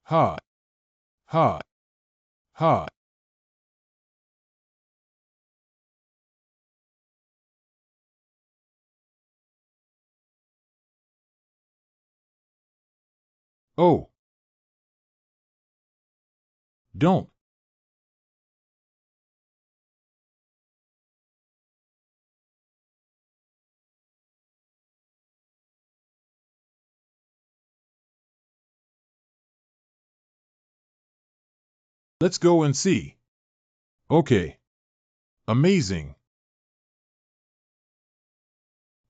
Ha, ha, ha. Oh, don't. Let's go and see. Okay. Amazing.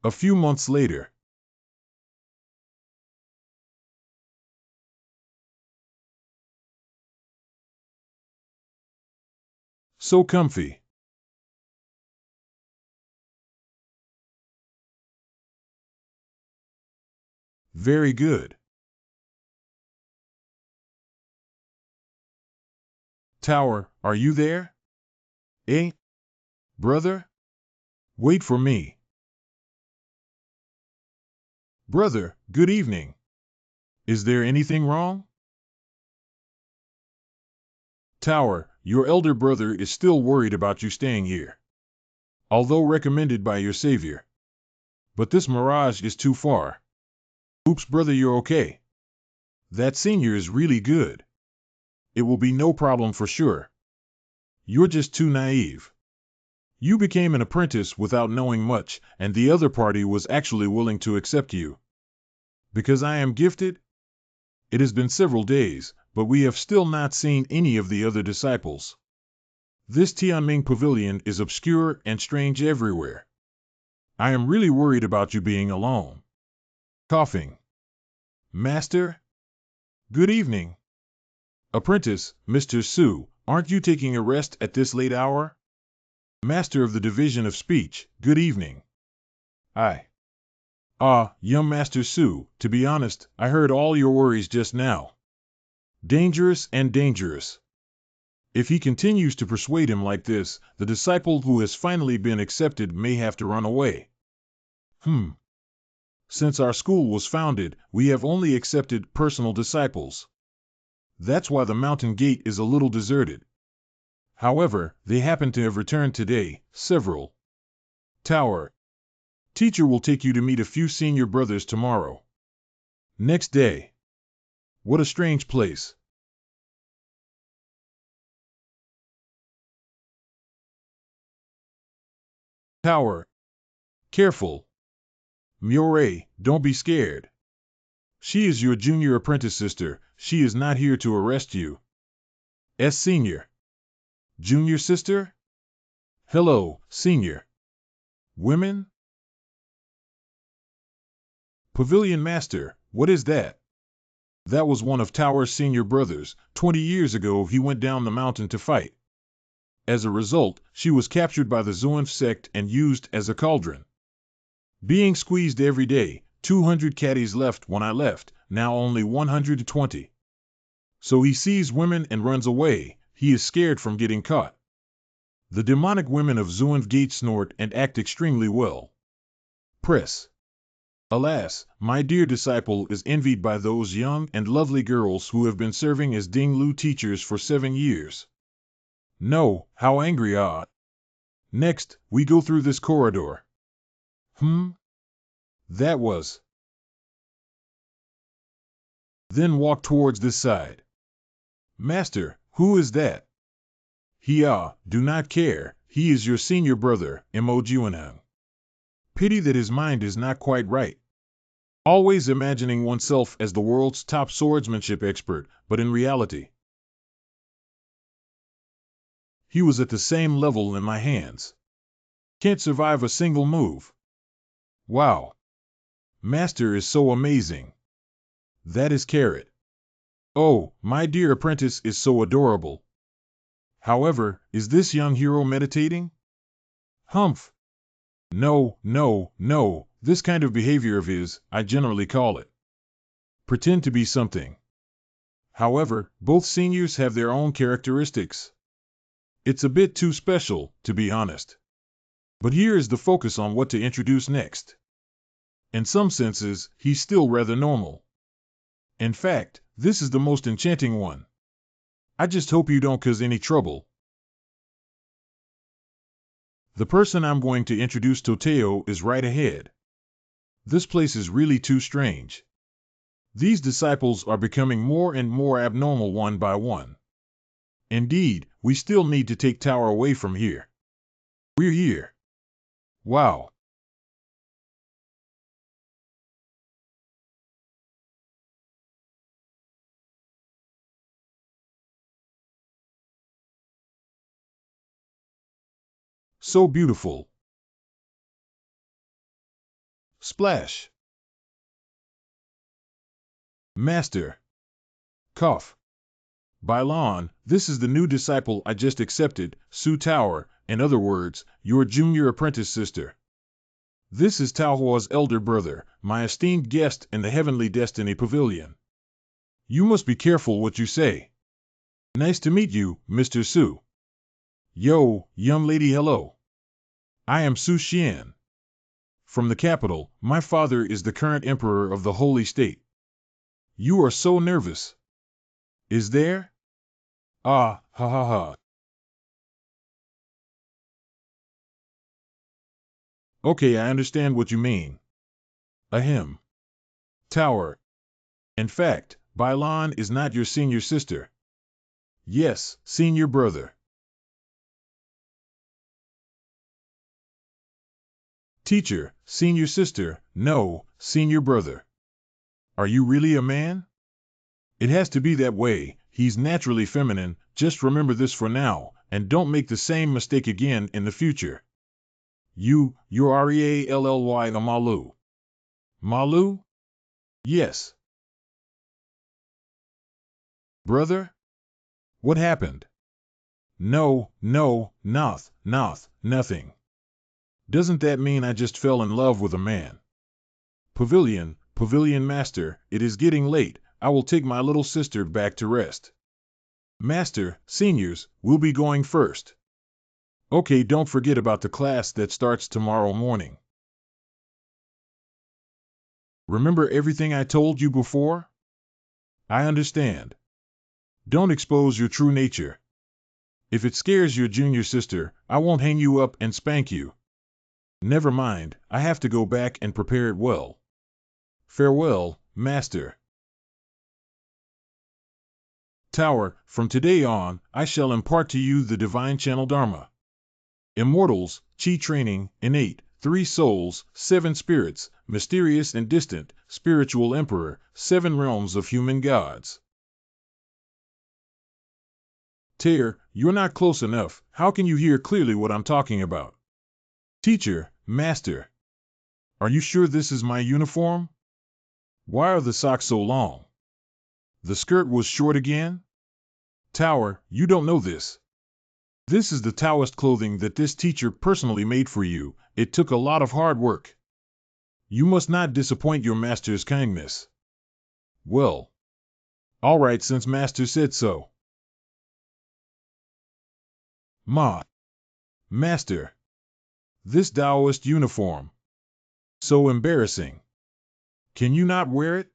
A few months later. So comfy. Very good. Tower, are you there? Eh? Brother? Wait for me. Brother, good evening. Is there anything wrong? Tower, your elder brother is still worried about you staying here. Although recommended by your savior. But this mirage is too far. Oops, brother, you're okay. That senior is really good. It will be no problem for sure. You're just too naive. You became an apprentice without knowing much, and the other party was actually willing to accept you. Because I am gifted? It has been several days, but we have still not seen any of the other disciples. This Tianming pavilion is obscure and strange everywhere. I am really worried about you being alone. Coughing. Master? Good evening. Apprentice, Mr. Su, aren't you taking a rest at this late hour? Master of the Division of Speech, good evening. I. Young Master Su, to be honest, I heard all your worries just now. Dangerous and dangerous. If he continues to persuade him like this, the disciple who has finally been accepted may have to run away. Since our school was founded, we have only accepted personal disciples. That's why the mountain gate is a little deserted. However, they happen to have returned today, several. Tower. Teacher will take you to meet a few senior brothers tomorrow. Next day. What a strange place. Tower. Careful. Murray, don't be scared. She is your junior apprentice sister. She is not here to arrest you. Senior. Junior sister? Hello, senior. Women? Pavilion master, what is that? That was one of Tower's senior brothers. 20 years ago he went down the mountain to fight. As a result, she was captured by the Zuanf sect and used as a cauldron. Being squeezed every day, 200 caddies left when I left, now only 120. So he sees women and runs away. He is scared from getting caught. The demonic women of Zuanf Gate snort and act extremely well. Press. Alas, my dear disciple is envied by those young and lovely girls who have been serving as Ding Lu teachers for 7 years. No, how angry ah! Next, we go through this corridor. That was. Then walk towards this side. Master, who is that? Do not care, he is your senior brother, Imojuanang. Pity that his mind is not quite right. Always imagining oneself as the world's top swordsmanship expert, but in reality, he was at the same level in my hands. Can't survive a single move. Wow. Master is so amazing. That is Carrot. Oh, my dear apprentice is so adorable. However, is this young hero meditating? Humph. No, no, no, this kind of behavior of his, I generally call it. Pretend to be something. However, both seniors have their own characteristics. It's a bit too special, to be honest. But here is the focus on what to introduce next. In some senses, he's still rather normal. In fact, this is the most enchanting one. I just hope you don't cause any trouble. The person I'm going to introduce Toteo is right ahead. This place is really too strange. These disciples are becoming more and more abnormal one by one. Indeed, we still need to take Tower away from here. We're here. Wow. So beautiful. Splash. Master. Cough. Bylon, this is the new disciple I just accepted, Sue Tower, in other words, your junior apprentice sister. This is Taohua's elder brother, my esteemed guest in the Heavenly Destiny Pavilion. You must be careful what you say. Nice to meet you, Mr. Su. Yo, young lady, hello. I am Su Xian. From the capital, my father is the current emperor of the Holy State. You are so nervous. Is there? Ah, ha ha ha. Okay, I understand what you mean. Ahem. Tower. In fact, Bylon is not your senior sister. Yes, senior brother. Teacher, senior sister, no, senior brother. Are you really a man? It has to be that way, he's naturally feminine, just remember this for now, and don't make the same mistake again in the future. You're Really a Malu. Malu? Yes. Brother? What happened? No, nothing. Doesn't that mean I just fell in love with a man? Pavilion master, it is getting late, I will take my little sister back to rest. Master, seniors, we'll be going first. Okay, don't forget about the class that starts tomorrow morning. Remember everything I told you before? I understand. Don't expose your true nature. If it scares your junior sister, I won't hang you up and spank you. Never mind, I have to go back and prepare it well. Farewell, master. Tower, from today on, I shall impart to you the divine channel Dharma. Immortals, chi training, innate, 3 souls, 7 spirits, mysterious and distant, spiritual emperor, 7 realms of human gods. Tear, you're not close enough, how can you hear clearly what I'm talking about? Teacher, master. Are you sure this is my uniform? Why are the socks so long? The skirt was short again? Tower, you don't know this. This is the Taoist clothing that this teacher personally made for you. It took a lot of hard work. You must not disappoint your master's kindness. Well. All right, since master said so. Master. This Taoist uniform. So embarrassing. Can you not wear it?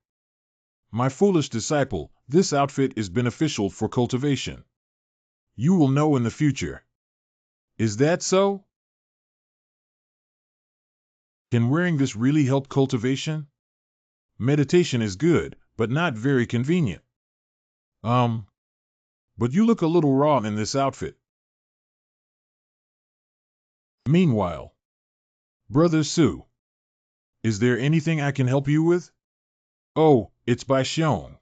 My foolish disciple, this outfit is beneficial for cultivation. You will know in the future. Is that so? Can wearing this really help cultivation? Meditation is good, but not very convenient. But you look a little raw in this outfit. Meanwhile, Brother Su, is there anything I can help you with? Oh, it's by Xiong.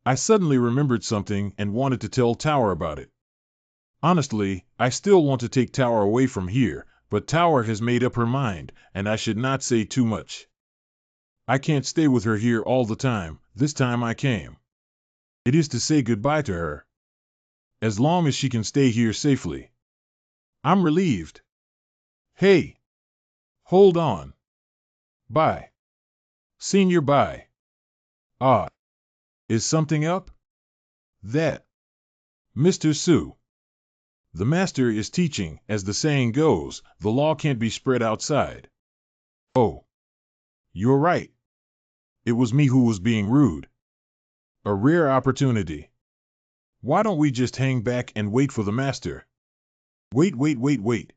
I suddenly remembered something and wanted to tell Tower about it. Honestly, I still want to take Tower away from here, but Tower has made up her mind, and I should not say too much. I can't stay with her here all the time, this time I came. It is to say goodbye to her. As long as she can stay here safely. I'm relieved. Hey! Hold on. Bye. Senior, bye. Ah. Is something up? That. Mr. Su. The master is teaching, as the saying goes, the law can't be spread outside. Oh. You're right. It was me who was being rude. A rare opportunity. Why don't we just hang back and wait for the master? Wait.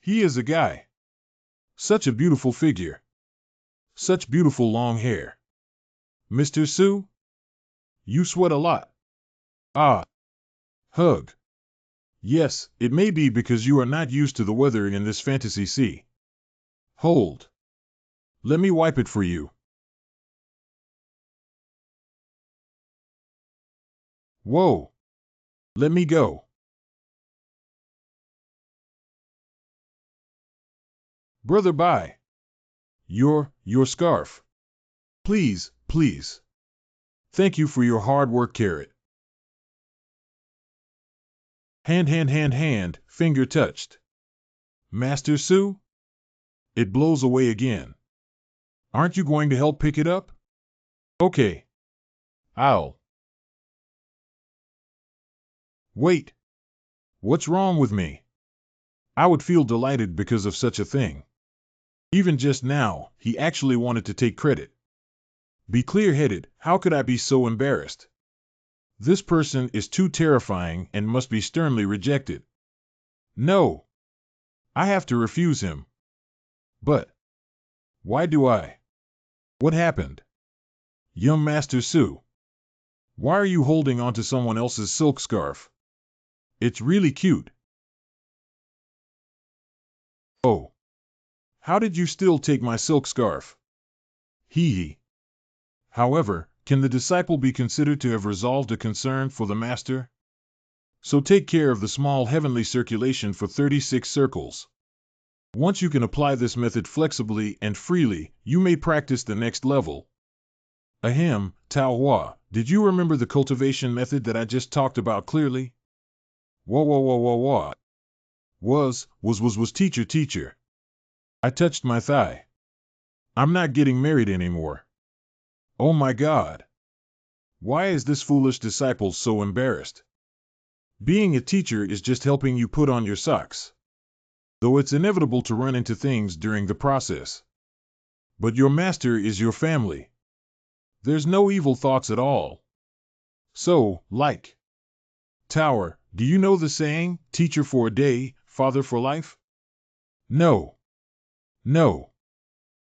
He is a guy. Such a beautiful figure. Such beautiful long hair. Mr. Sue? You sweat a lot. Ah. Hug. Yes, it may be because you are not used to the weather in this fantasy sea. Hold. Let me wipe it for you. Whoa. Let me go. Brother, bye. Your scarf. Please. Thank you for your hard work, Carrot. Hand, finger touched. Master Sue? It blows away again. Aren't you going to help pick it up? Okay. I'll. Wait. What's wrong with me? I would feel delighted because of such a thing. Even just now, he actually wanted to take credit. Be clear-headed, how could I be so embarrassed? This person is too terrifying and must be sternly rejected. No. I have to refuse him. But why do I? What happened? Young Master Sue. Why are you holding on to someone else's silk scarf? It's really cute. Oh. How did you still take my silk scarf? Hee. However, can the disciple be considered to have resolved a concern for the master? So take care of the small heavenly circulation for 36 circles. Once you can apply this method flexibly and freely, you may practice the next level. Ahem, Tao Hua, did you remember the cultivation method that I just talked about clearly? Wah. Was teacher. I touched my thigh. I'm not getting married anymore. Oh my God. Why is this foolish disciple so embarrassed? Being a teacher is just helping you put on your socks. Though it's inevitable to run into things during the process. But your master is your family. There's no evil thoughts at all. So, like. Tower, do you know the saying, teacher for a day, father for life? No.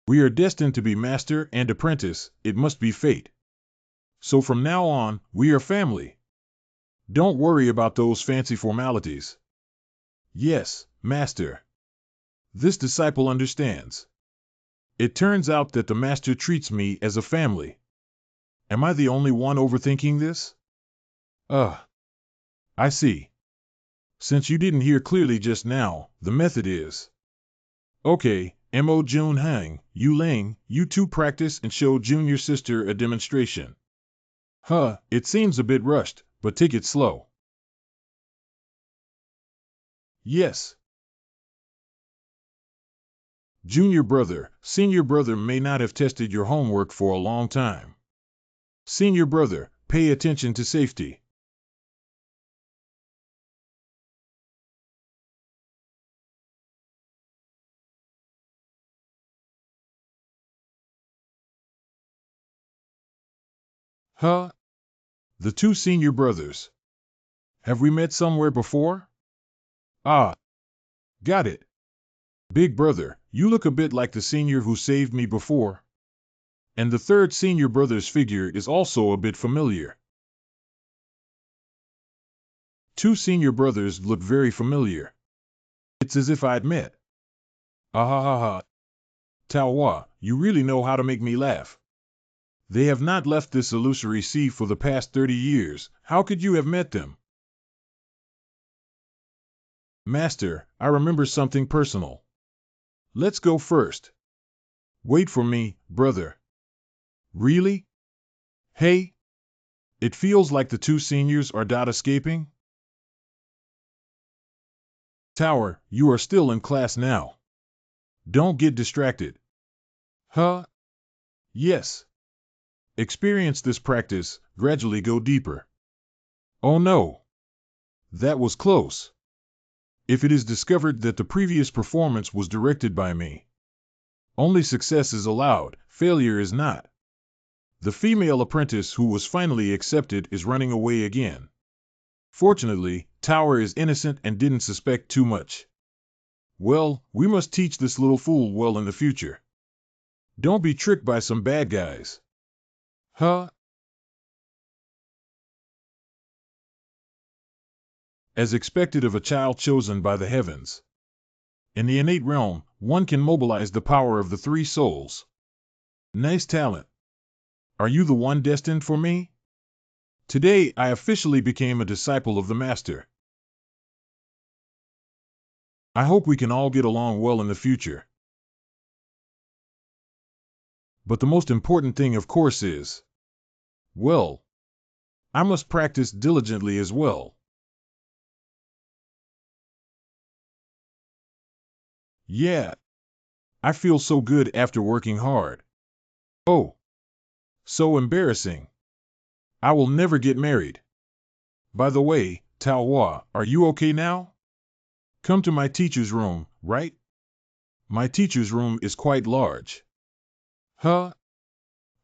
We are destined to be master and apprentice, it must be fate. So from now on, we are family. Don't worry about those fancy formalities. Yes, master. This disciple understands. It turns out that the master treats me as a family. Am I the only one overthinking this? I see. Since you didn't hear clearly just now, the method is. Okay, Mo Jun Hang, Yu Ling, you two practice and show junior sister a demonstration. It seems a bit rushed, but take it slow. Yes. Junior brother, senior brother may not have tested your homework for a long time. Senior brother, pay attention to safety. The two senior brothers. Have we met somewhere before? Ah, got it. Big brother, you look a bit like the senior who saved me before. And the third senior brother's figure is also a bit familiar. Two senior brothers look very familiar. It's as if I'd met. Ah. Tao Hua, you really know how to make me laugh. They have not left this illusory sea for the past 30 years. How could you have met them? Master, I remember something personal. Let's go first. Wait for me, brother. Really? Hey? It feels like the two seniors are not escaping? Tower, you are still in class now. Don't get distracted. Yes. Experience this practice, gradually go deeper. Oh no. That was close. If it is discovered that the previous performance was directed by me, only success is allowed, failure is not. The female apprentice who was finally accepted is running away again. Fortunately, Tower is innocent and didn't suspect too much. Well, we must teach this little fool well in the future. Don't be tricked by some bad guys. Huh? As expected of a child chosen by the heavens. In the innate realm, one can mobilize the power of the three souls. Nice talent. Are you the one destined for me? Today, I officially became a disciple of the Master. I hope we can all get along well in the future. But the most important thing, of course, is, well, I must practice diligently as well. Yeah, I feel so good after working hard. Oh, so embarrassing. I will never get married. By the way, Tao Hua, are you okay now? Come to my teacher's room, right? My teacher's room is quite large. Huh?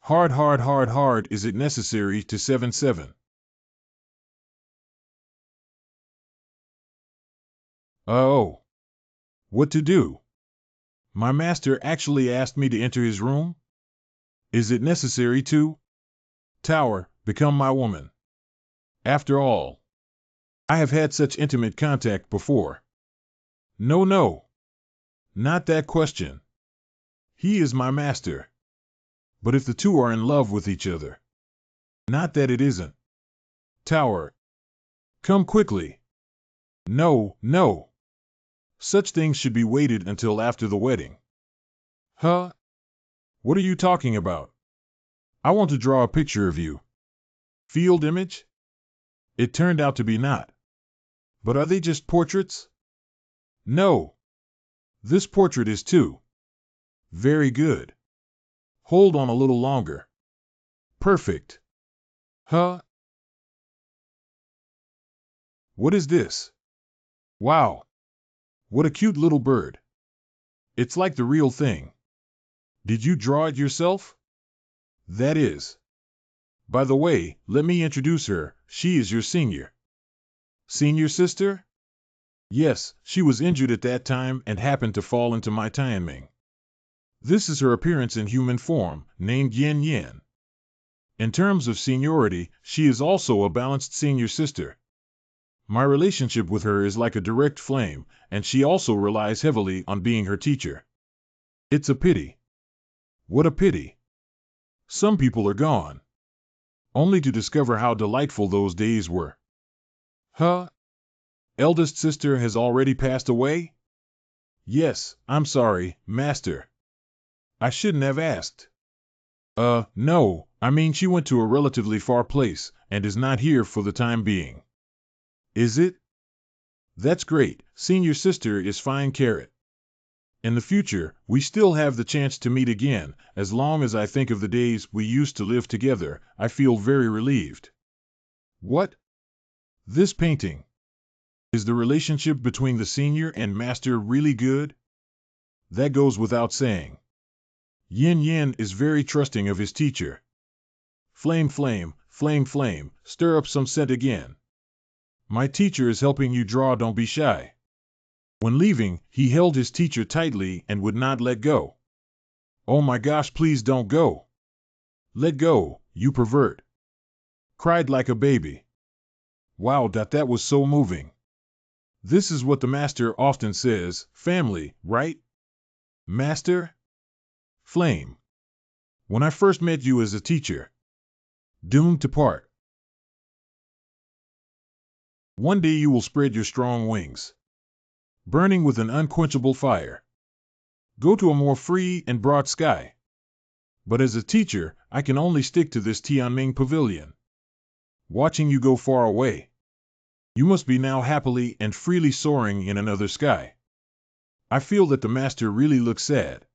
Hard, is it necessary to 7-7? Oh. What to do? My master actually asked me to enter his room? Is it necessary to? Tower, become my woman. After all, I have had such intimate contact before. No. Not that question. He is my master. But if the two are in love with each other. Not that it isn't. Tower. Come quickly. No. Such things should be waited until after the wedding. Huh? What are you talking about? I want to draw a picture of you. Field image? It turned out to be not. But are they just portraits? No. This portrait is too. Very good. Hold on a little longer. Perfect. Huh? What is this? Wow. What a cute little bird. It's like the real thing. Did you draw it yourself? That is. By the way, let me introduce her. She is your senior. Senior sister? Yes, she was injured at that time and happened to fall into my Tianming. This is her appearance in human form, named Yin Yin. In terms of seniority, she is also a balanced senior sister. My relationship with her is like a direct flame, and she also relies heavily on being her teacher. It's a pity. What a pity. Some people are gone. Only to discover how delightful those days were. Huh? Eldest sister has already passed away? Yes, I'm sorry, Master. I shouldn't have asked. No, I mean she went to a relatively far place and is not here for the time being. Is it? That's great. Senior sister is fine, Carrot. In the future, we still have the chance to meet again. As long as I think of the days we used to live together, I feel very relieved. What? This painting. Is the relationship between the senior and master really good? That goes without saying. Yin Yin is very trusting of his teacher. Flame, stir up some scent again. My teacher is helping you draw, don't be shy. When leaving, he held his teacher tightly and would not let go. Oh my gosh, please don't go. Let go, you pervert. Cried like a baby. Wow, that was so moving. This is what the master often says, family, right? Master? Flame. When I first met you as a teacher. Doomed to part. One day you will spread your strong wings. Burning with an unquenchable fire. Go to a more free and broad sky. But as a teacher, I can only stick to this Tianming pavilion. Watching you go far away. You must be now happily and freely soaring in another sky. I feel that the master really looks sad.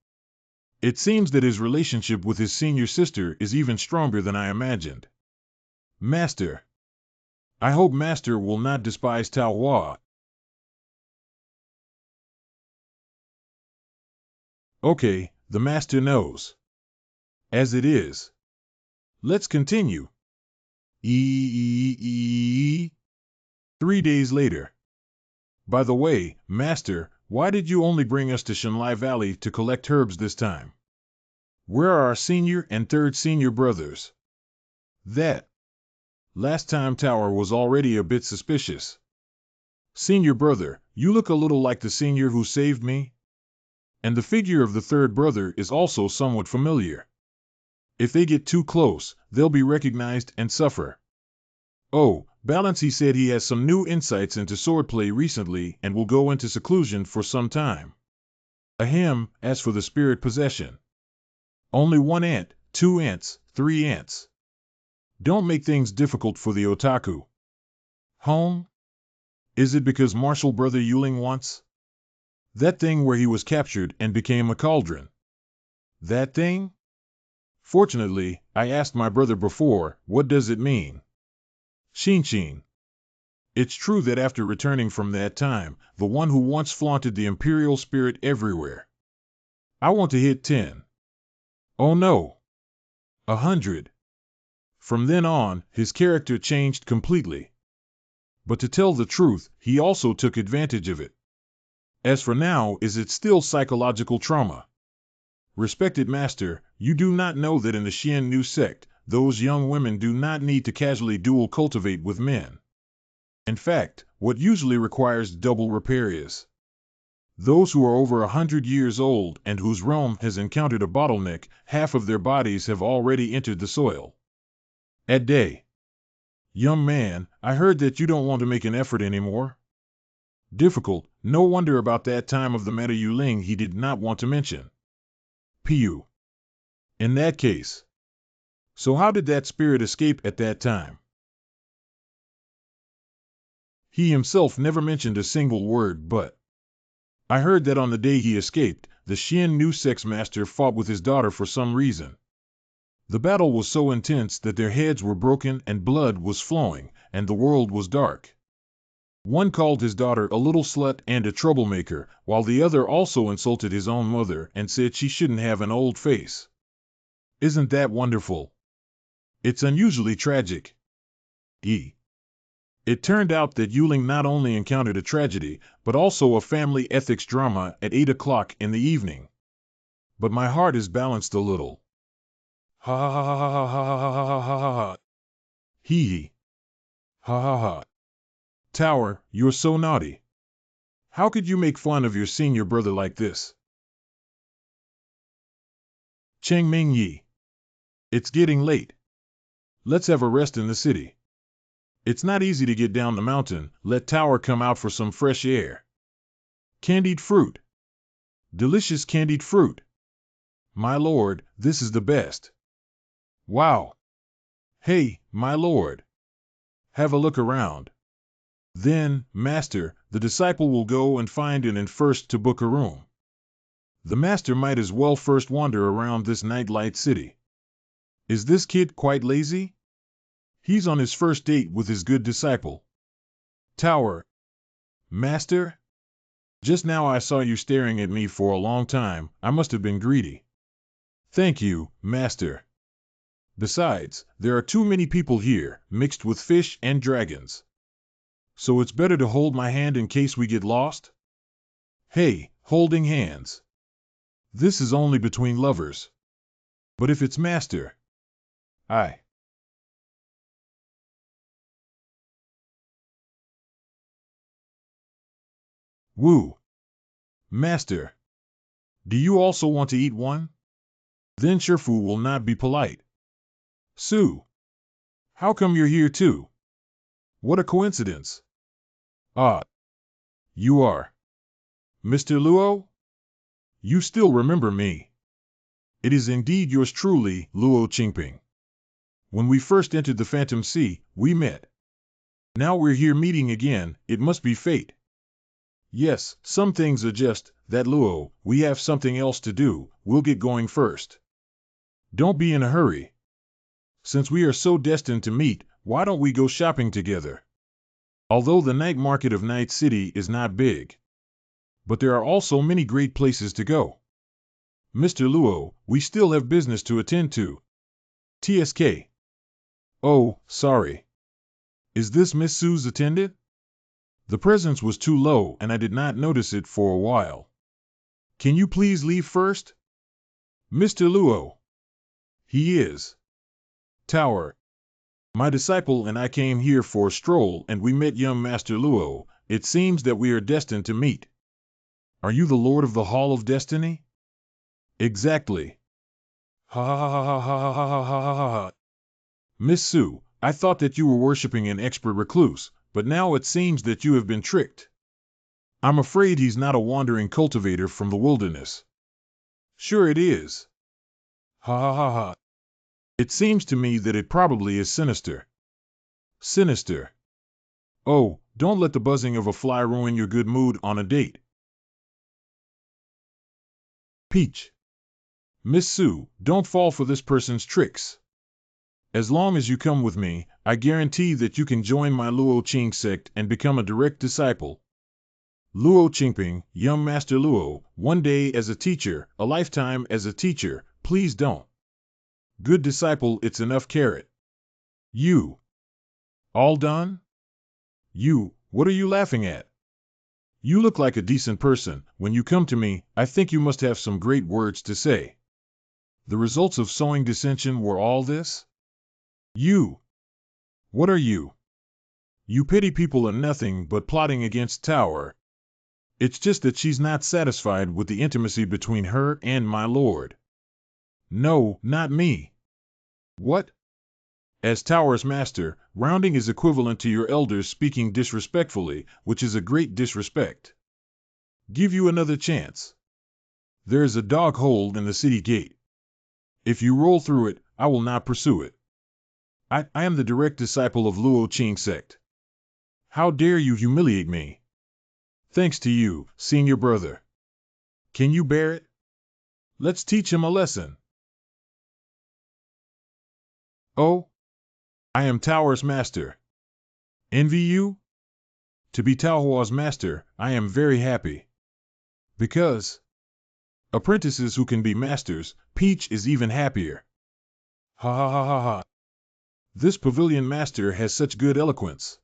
It seems that his relationship with his senior sister is even stronger than I imagined. Master. I hope Master will not despise Tao Hua. Okay, the Master knows. As it is. Let's continue. 3 days later. By the way, Master, why did you only bring us to Shenlai Valley to collect herbs this time? Where are our senior and third senior brothers? That last time Tower was already a bit suspicious. Senior brother, you look a little like the senior who saved me. And the figure of the third brother is also somewhat familiar. If they get too close, they'll be recognized and suffer. Oh, Balancy said he has some new insights into swordplay recently and will go into seclusion for some time. Ahem, as for the spirit possession. Only 1 ant, 2 ants, 3 ants. Don't make things difficult for the otaku. Home? Is it because Marshall Brother Yuling wants? That thing where he was captured and became a cauldron. That thing? Fortunately, I asked my brother before, what does it mean? Shinshin. It's true that after returning from that time, the one who once flaunted the imperial spirit everywhere. I want to hit 10. Oh no. 100. From then on, his character changed completely. But to tell the truth, he also took advantage of it. As for now, is it still psychological trauma? Respected Master, you do not know that in the Xian Nu sect, those young women do not need to casually dual cultivate with men. In fact, what usually requires double repair is those who are over 100 years old and whose realm has encountered a bottleneck, half of their bodies have already entered the soil. At day. Young man, I heard that you don't want to make an effort anymore. Difficult, no wonder about that time of the Meta Yuling he did not want to mention. Pu. In that case. So how did that spirit escape at that time? He himself never mentioned a single word, but I heard that on the day he escaped, the Xian Nu sex master fought with his daughter for some reason. The battle was so intense that their heads were broken and blood was flowing, and the world was dark. One called his daughter a little slut and a troublemaker, while the other also insulted his own mother and said she shouldn't have an old face. Isn't that wonderful? It's unusually tragic. It turned out that Yuling not only encountered a tragedy, but also a family ethics drama at 8 o'clock in the evening. But my heart is balanced a little. Ha ha ha ha ha ha ha ha ha ha ha. Hee hee. Ha ha ha. Tower, you're so naughty. How could you make fun of your senior brother like this? Cheng Ming Yi. It's getting late. Let's have a rest in the city. It's not easy to get down the mountain, let Tower come out for some fresh air. Candied fruit. Delicious candied fruit. My lord, this is the best. Wow. Hey, my lord. Have a look around. Then, master, the disciple will go and find an inn first to book a room. The master might as well first wander around this nightlight city. Is this kid quite lazy? He's on his first date with his good disciple. Tower. Master? Just now I saw you staring at me for a long time. I must have been greedy. Thank you, master. Besides, there are too many people here, mixed with fish and dragons. So it's better to hold my hand in case we get lost? Hey, holding hands. This is only between lovers. But if it's master, I. Woo. Master. Do you also want to eat one? Then Shifu will not be polite. Sue. How come you're here too? What a coincidence. Ah. You are. Mr. Luo? You still remember me. It is indeed yours truly, Luo Qingping. When we first entered the Phantom Sea, we met. Now we're here meeting again, it must be fate. Yes, some things are just that, Luo. We have something else to do, we'll get going first. Don't be in a hurry. Since we are so destined to meet, why don't we go shopping together? Although the night market of Night City is not big. But there are also many great places to go. Mr. Luo, we still have business to attend to. TSK. Oh, sorry. Is this Miss Sue's attendant? The presence was too low and I did not notice it for a while. Can you please leave first? Mr. Luo. He is. Tower. My disciple and I came here for a stroll and we met young Master Luo. It seems that we are destined to meet. Are you the Lord of the Hall of Destiny? Exactly. Ha ha ha ha ha ha ha ha ha ha. Miss Sue, I thought that you were worshipping an expert recluse, but now it seems that you have been tricked. I'm afraid he's not a wandering cultivator from the wilderness. Sure it is. Ha ha ha ha. It seems to me that it probably is sinister. Sinister. Oh, don't let the buzzing of a fly ruin your good mood on a date. Peach. Miss Sue, don't fall for this person's tricks. As long as you come with me, I guarantee that you can join my Luo Qing sect and become a direct disciple. Luo Qingping, young Master Luo, one day as a teacher, a lifetime as a teacher, please don't. Good disciple, it's enough carrot. You. All done? You, what are you laughing at? You look like a decent person. When you come to me, I think you must have some great words to say. The results of sowing dissension were all this? You. What are you? You petty people are nothing but plotting against Tower. It's just that she's not satisfied with the intimacy between her and my lord. No, not me. What? As Tower's master, rounding is equivalent to your elders speaking disrespectfully, which is a great disrespect. Give you another chance. There is a dog hole in the city gate. If you roll through it, I will not pursue it. I am the direct disciple of Luo Qing sect. How dare you humiliate me? Thanks to you, senior brother. Can you bear it? Let's teach him a lesson. Oh? I am Tower's master. Envy you? To be Taohua's master, I am very happy. Because apprentices who can be masters, Peach is even happier. Ha ha ha ha ha. This pavilion master has such good eloquence.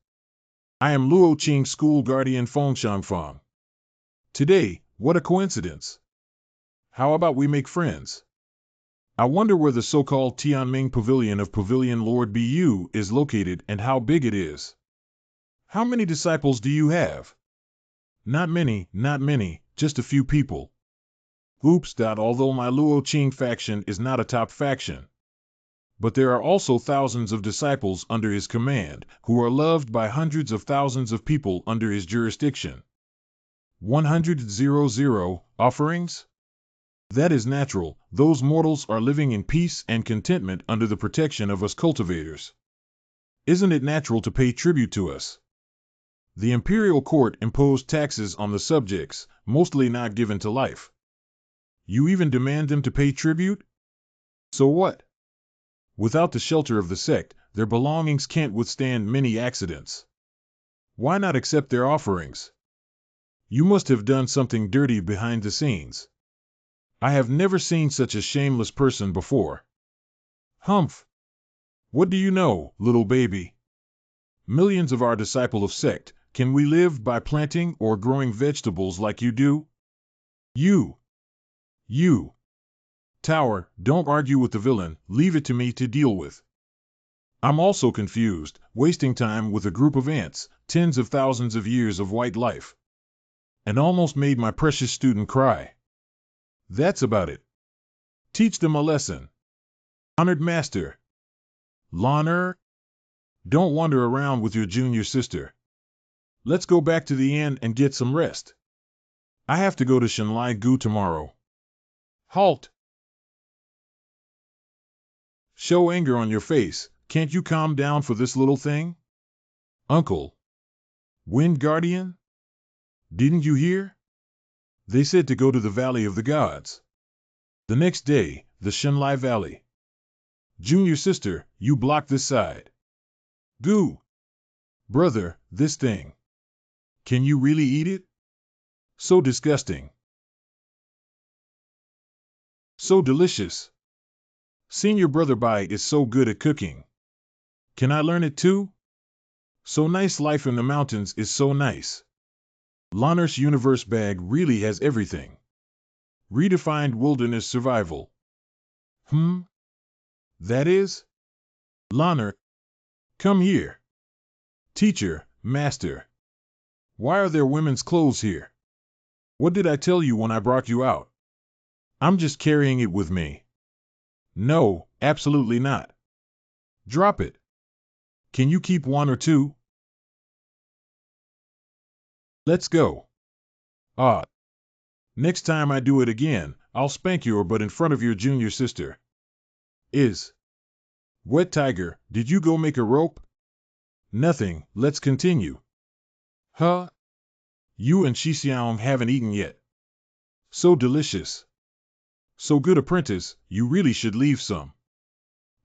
I am Luo Qing school guardian Feng Shangfang. Today, what a coincidence. How about we make friends? I wonder where the so-called Tianming Pavilion of Pavilion Lord Bu is located and how big it is. How many disciples do you have? Not many, just a few people. Oops. Although my Luo Qing faction is not a top faction. But there are also thousands of disciples under his command, who are loved by hundreds of thousands of people under his jurisdiction. 100 offerings? That is natural. Those mortals are living in peace and contentment under the protection of us cultivators. Isn't it natural to pay tribute to us? The imperial court imposed taxes on the subjects, mostly not given to life. You even demand them to pay tribute? So what? Without the shelter of the sect, their belongings can't withstand many accidents. Why not accept their offerings? You must have done something dirty behind the scenes. I have never seen such a shameless person before. Humph! What do you know, little baby? Millions of our disciple of sect, can we live by planting or growing vegetables like you do? You! Tower, don't argue with the villain, leave it to me to deal with. I'm also confused, wasting time with a group of ants, tens of thousands of years of white life. And almost made my precious student cry. That's about it. Teach them a lesson. Honored master. Loner? Don't wander around with your junior sister. Let's go back to the inn and get some rest. I have to go to Shenlai Gu tomorrow. Halt! Show anger on your face, can't you calm down for this little thing? Uncle. Wind Guardian? Didn't you hear? They said to go to the Valley of the Gods. The next day, the Shenlai Valley. Junior sister, you block this side. Goo! Brother, this thing. Can you really eat it? So disgusting. So delicious. Senior brother Bai is so good at cooking. Can I learn it too? So nice life in the mountains is so nice. Lanner's universe bag really has everything. Redefined wilderness survival. That is? Lanner, come here. Teacher, master. Why are there women's clothes here? What did I tell you when I brought you out? I'm just carrying it with me. No, absolutely not. Drop it. Can you keep one or two? Let's go. Ah, next time I do it again, I'll spank your butt in front of your junior sister. Wet Tiger, did you go make a rope? Nothing, let's continue. Huh? You and Shixiang haven't eaten yet. So delicious. So good apprentice, you really should leave some.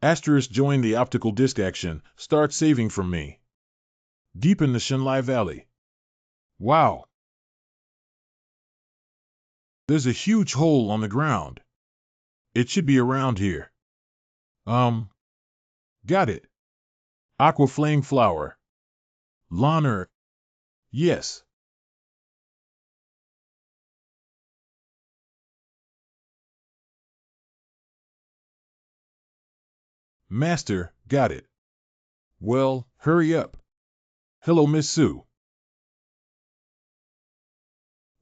Asterisk join the optical disc action, start saving from me. Deep in the Shenlai Valley. Wow. There's a huge hole on the ground. It should be around here. Got it. Aqua flame flower. Lanner. Yes. Master, got it. Well, hurry up. Hello, Miss Sue.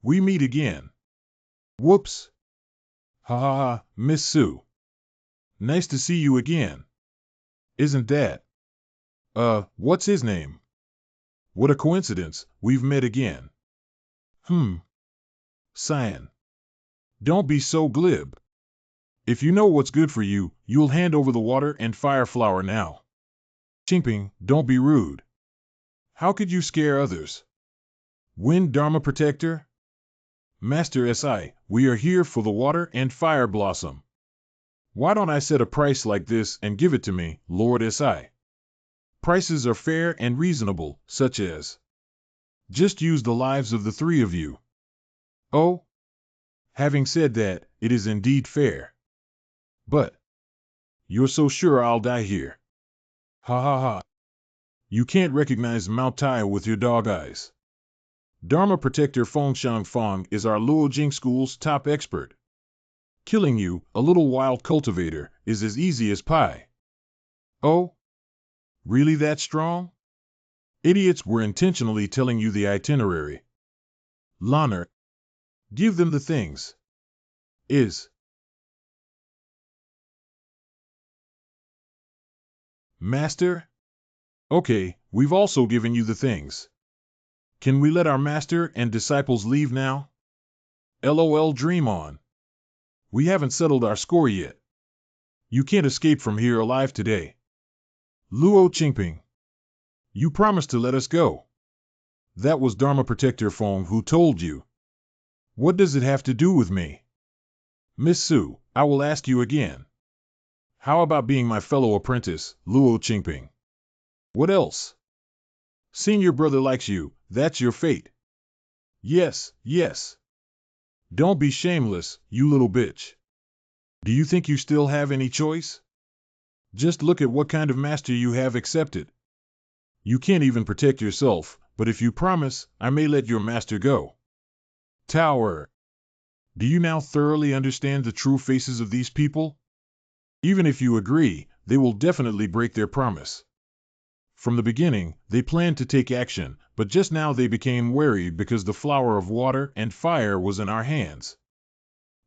We meet again. Whoops. Ha ha ha, Miss Sue. Nice to see you again. Isn't that? What's his name? What a coincidence, we've met again. Cyan. Don't be so glib. If you know what's good for you, you'll hand over the water and fire flower now. Chimping, don't be rude. How could you scare others? Wind Dharma Protector? Master Si, we are here for the water and fire blossom. Why don't I set a price like this and give it to me, Lord Si? Prices are fair and reasonable, such as just use the lives of the three of you. Oh? Having said that, it is indeed fair. But you're so sure I'll die here. Ha ha ha. You can't recognize Mount Tai with your dog eyes. Dharma Protector Fengshang Fong is our Luo Jing School's top expert. Killing you, a little wild cultivator, is as easy as pie. Oh? Really that strong? Idiots were intentionally telling you the itinerary. Lanner, give them the things. Master? Okay, we've also given you the things. Can we let our master and disciples leave now? LOL, dream on. We haven't settled our score yet. You can't escape from here alive today. Luo Qingping. You promised to let us go. That was Dharma Protector Fong who told you. What does it have to do with me? Miss Sue, I will ask you again. How about being my fellow apprentice, Luo Qingping? What else? Senior brother likes you, that's your fate. Yes, yes. Don't be shameless, you little bitch. Do you think you still have any choice? Just look at what kind of master you have accepted. You can't even protect yourself, but if you promise, I may let your master go. Tower. Do you now thoroughly understand the true faces of these people? Even if you agree, they will definitely break their promise. From the beginning, they planned to take action, but just now they became wary because the flower of water and fire was in our hands.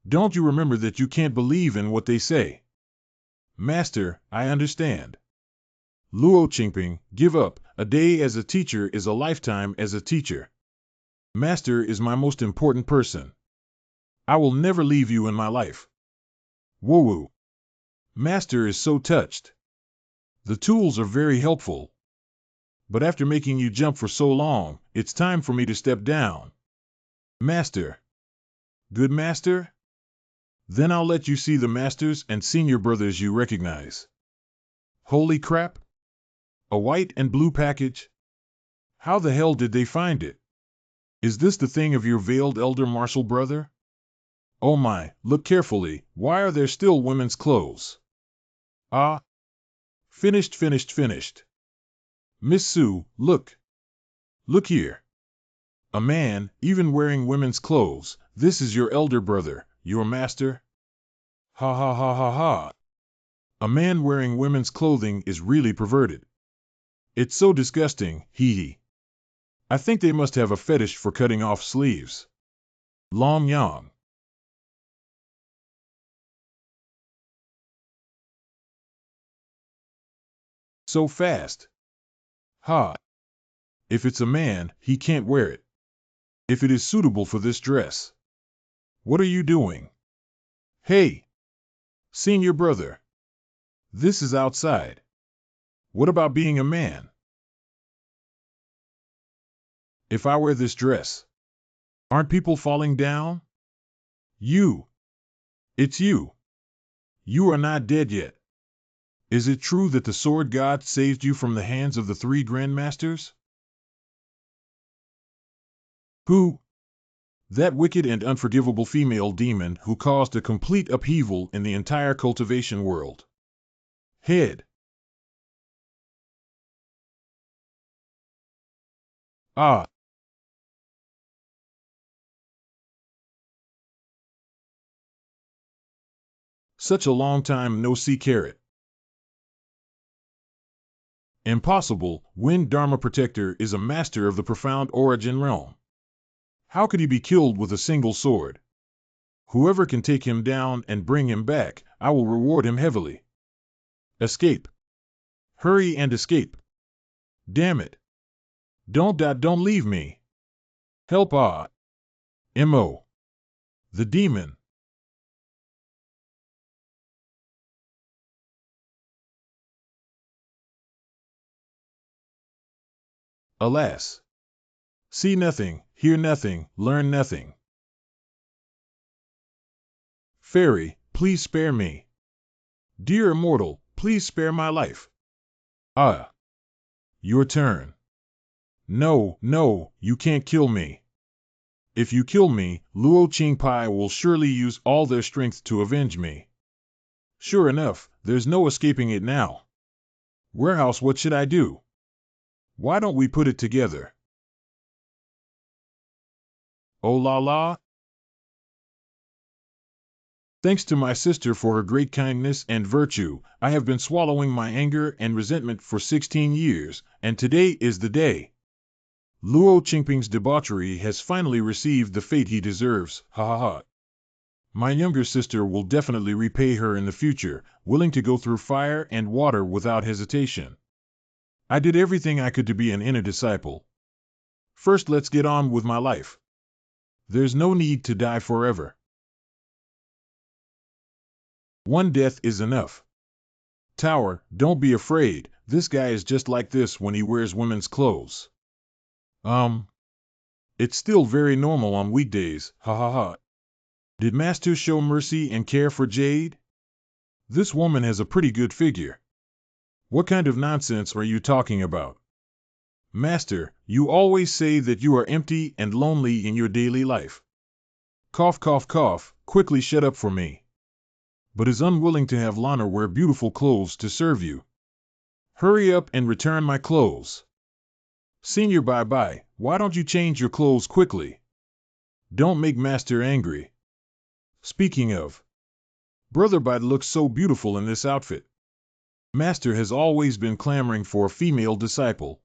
Don't you remember that you can't believe in what they say? Master, I understand. Luo Qingping, give up. A day as a teacher is a lifetime as a teacher. Master is my most important person. I will never leave you in my life. Woo-woo. Master is so touched. The tools are very helpful. But after making you jump for so long, it's time for me to step down. Master. Good master? Then I'll let you see the masters and senior brothers you recognize. Holy crap! A white and blue package? How the hell did they find it? Is this the thing of your veiled elder martial brother? Oh my, look carefully, why are there still women's clothes? Ah! Finished. Miss Sue, look. Look here. A man, even wearing women's clothes. This is your elder brother, your master? Ha ha ha ha ha. A man wearing women's clothing is really perverted. It's so disgusting, hee hee. I think they must have a fetish for cutting off sleeves. Long yang. So fast. Ha. If it's a man, he can't wear it. If it is suitable for this dress. What are you doing? Hey. Senior brother. This is outside. What about being a man? If I wear this dress, aren't people falling down? You. It's you. You are not dead yet. Is it true that the sword god saved you from the hands of the three grandmasters? Who? That wicked and unforgivable female demon who caused a complete upheaval in the entire cultivation world. Head. Ah. Such a long time no see carrot. Impossible. Wind Dharma Protector is a master of the profound origin realm. How could he be killed with a single sword? Whoever can take him down and bring him back, I will reward him heavily. Escape. Hurry and escape. Damn it. Don't leave me. Help ah. M.O. The demon. Alas. See nothing, hear nothing, learn nothing. Fairy, please spare me. Dear immortal, please spare my life. Ah. Your turn. No, no, you can't kill me. If you kill me, Luo Qingpai will surely use all their strength to avenge me. Sure enough, there's no escaping it now. Warehouse, what should I do? Why don't we put it together? Oh la la. Thanks to my sister for her great kindness and virtue, I have been swallowing my anger and resentment for 16 years, and today is the day. Luo Qingping's debauchery has finally received the fate he deserves, ha ha ha. My younger sister will definitely repay her in the future, willing to go through fire and water without hesitation. I did everything I could to be an inner disciple. First, let's get on with my life. There's no need to die forever. One death is enough. Tower, don't be afraid, this guy is just like this when he wears women's clothes. It's still very normal on weekdays, ha ha ha. Did Master show mercy and care for Jade? This woman has a pretty good figure. What kind of nonsense are you talking about? Master, you always say that you are empty and lonely in your daily life. Cough cough cough, quickly shut up for me. But is unwilling to have Lana wear beautiful clothes to serve you. Hurry up and return my clothes. Senior, bye-bye, why don't you change your clothes quickly? Don't make Master angry. Speaking of, Brother Bite looks so beautiful in this outfit. Master has always been clamoring for a female disciple.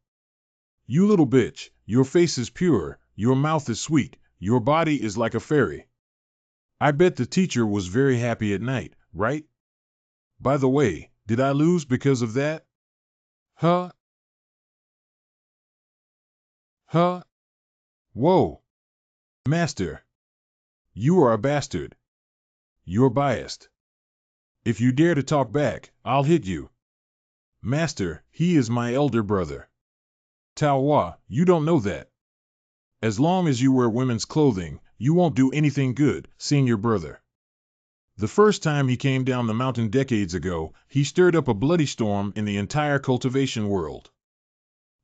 You little bitch, your face is pure, your mouth is sweet, your body is like a fairy. I bet the teacher was very happy at night, right? By the way, did I lose because of that? Huh? Huh? Whoa. Master. You are a bastard. You're biased. If you dare to talk back, I'll hit you. Master, he is my elder brother. Tao Hua, you don't know that. As long as you wear women's clothing, you won't do anything good, senior brother. The first time he came down the mountain decades ago, he stirred up a bloody storm in the entire cultivation world.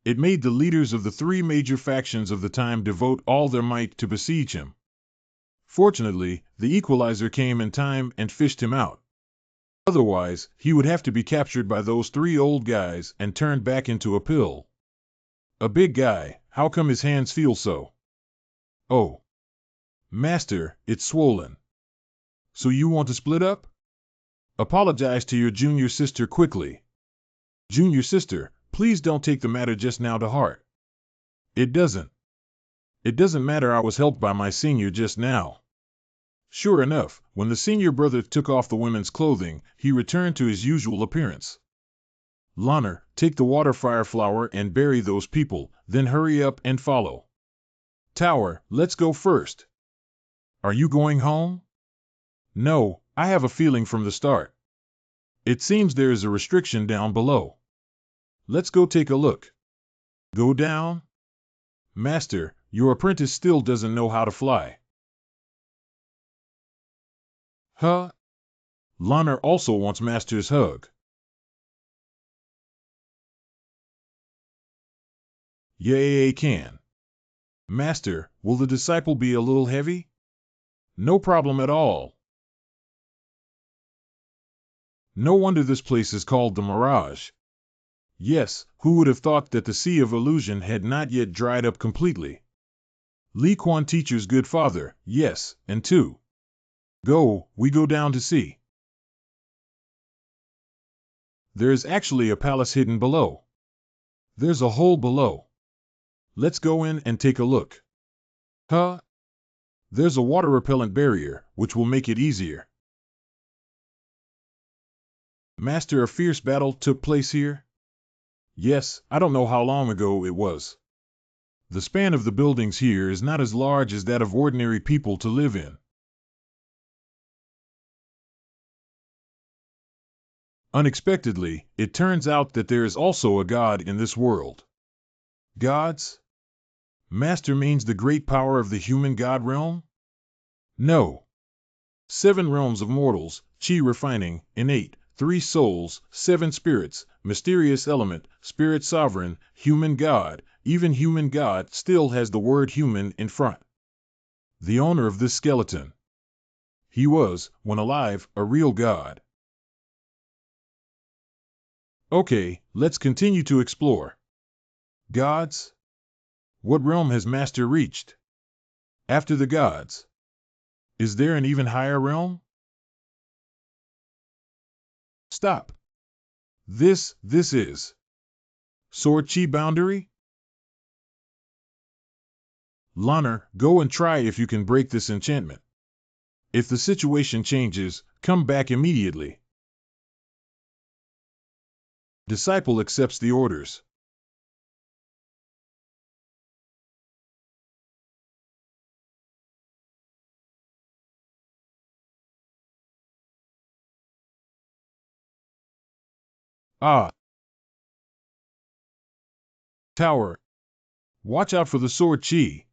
It made the leaders of the three major factions of the time devote all their might to besiege him. Fortunately, the Equalizer came in time and fished him out. Otherwise, he would have to be captured by those three old guys and turned back into a pill. A big guy, how come his hands feel so? Oh, Master, it's swollen. So you want to split up? Apologize to your junior sister quickly. Junior sister, please don't take the matter just now to heart. It doesn't. It doesn't matter, I was helped by my senior just now. Sure enough, when the senior brother took off the women's clothing, he returned to his usual appearance. Lanner, take the water fire flower and bury those people, then hurry up and follow. Tower, let's go first. Are you going home? No, I have a feeling from the start. It seems there is a restriction down below. Let's go take a look. Go down? Master, your apprentice still doesn't know how to fly. Huh? Lanner also wants Master's hug. Yay, can. Master, will the disciple be a little heavy? No problem at all. No wonder this place is called the Mirage. Yes, who would have thought that the Sea of Illusion had not yet dried up completely? Li Quan teacher's good father, yes, and two. Go, we go down to see. There is actually a palace hidden below. There's a hole below. Let's go in and take a look. Huh? There's a water repellent barrier, which will make it easier. Master, a fierce battle took place here? Yes, I don't know how long ago it was. The span of the buildings here is not as large as that of ordinary people to live in. Unexpectedly, it turns out that there is also a god in this world. Gods? Master means the great power of the human god realm? No. 7 realms of mortals, chi refining, innate, 3 souls, 7 spirits, mysterious element, spirit sovereign, human god, even human god still has the word human in front. The owner of this skeleton. He was, when alive, a real god. Okay, let's continue to explore. Gods? What realm has Master reached? After the gods. Is there an even higher realm? Stop. This is. Sword Chi boundary? Lanner, go and try if you can break this enchantment. If the situation changes, come back immediately. Disciple accepts the orders. Ah. Tower. Watch out for the sword Chi.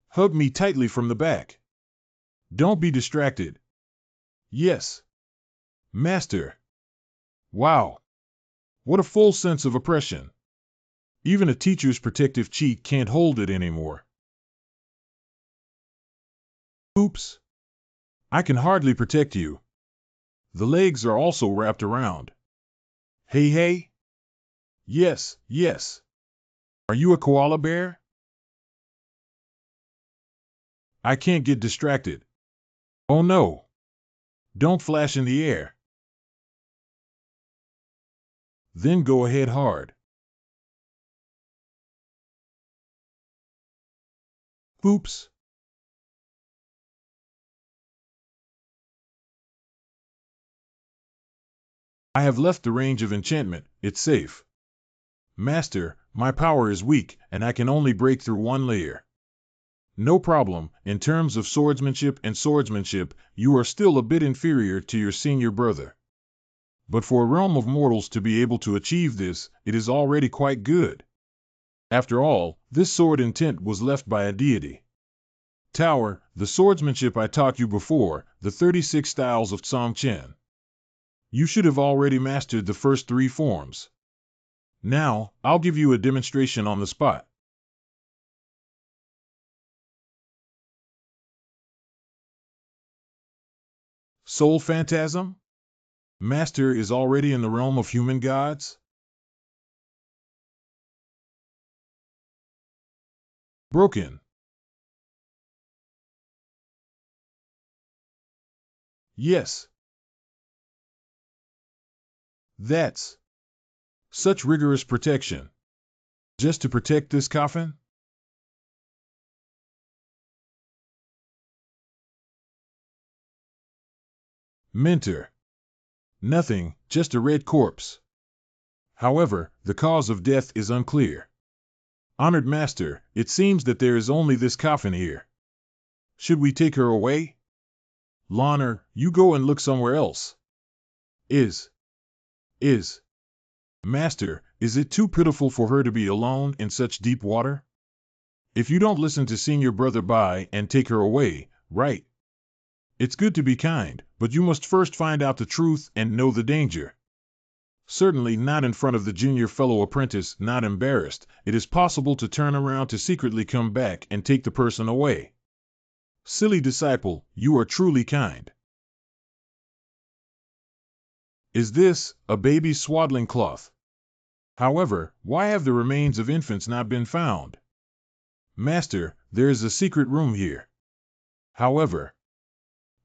Hug me tightly from the back. Don't be distracted. Yes. Master. Wow. What a full sense of oppression. Even a teacher's protective chi can't hold it anymore. Oops. I can hardly protect you. The legs are also wrapped around. Hey, hey. Yes, yes. Are you a koala bear? I can't get distracted. Oh no. Don't flash in the air. Then go ahead hard. Oops. I have left the range of enchantment, it's safe. Master, my power is weak, and I can only break through 1 layer. No problem, in terms of swordsmanship and swordsmanship, you are still a bit inferior to your senior brother. But for a realm of mortals to be able to achieve this, it is already quite good. After all, this sword intent was left by a deity. Tower, the swordsmanship I taught you before, the 36 styles of Tsong Chen. You should have already mastered the first 3 forms. Now, I'll give you a demonstration on the spot. Soul Phantasm? Master is already in the realm of human gods? Broken. Yes. That's such rigorous protection. Just to protect this coffin? Mentor. Nothing, just a red corpse. However, the cause of death is unclear. Honored Master, it seems that there is only this coffin here. Should we take her away? Lawner, you go and look somewhere else. Is. Master, is it too pitiful for her to be alone in such deep water? If you don't listen to Senior Brother Bai and take her away, right? It's good to be kind, but you must first find out the truth and know the danger. Certainly not in front of the junior fellow apprentice, not embarrassed. It is possible to turn around to secretly come back and take the person away. Silly disciple, you are truly kind. Is this a baby's swaddling cloth? However, why have the remains of infants not been found? Master, there is a secret room here. However,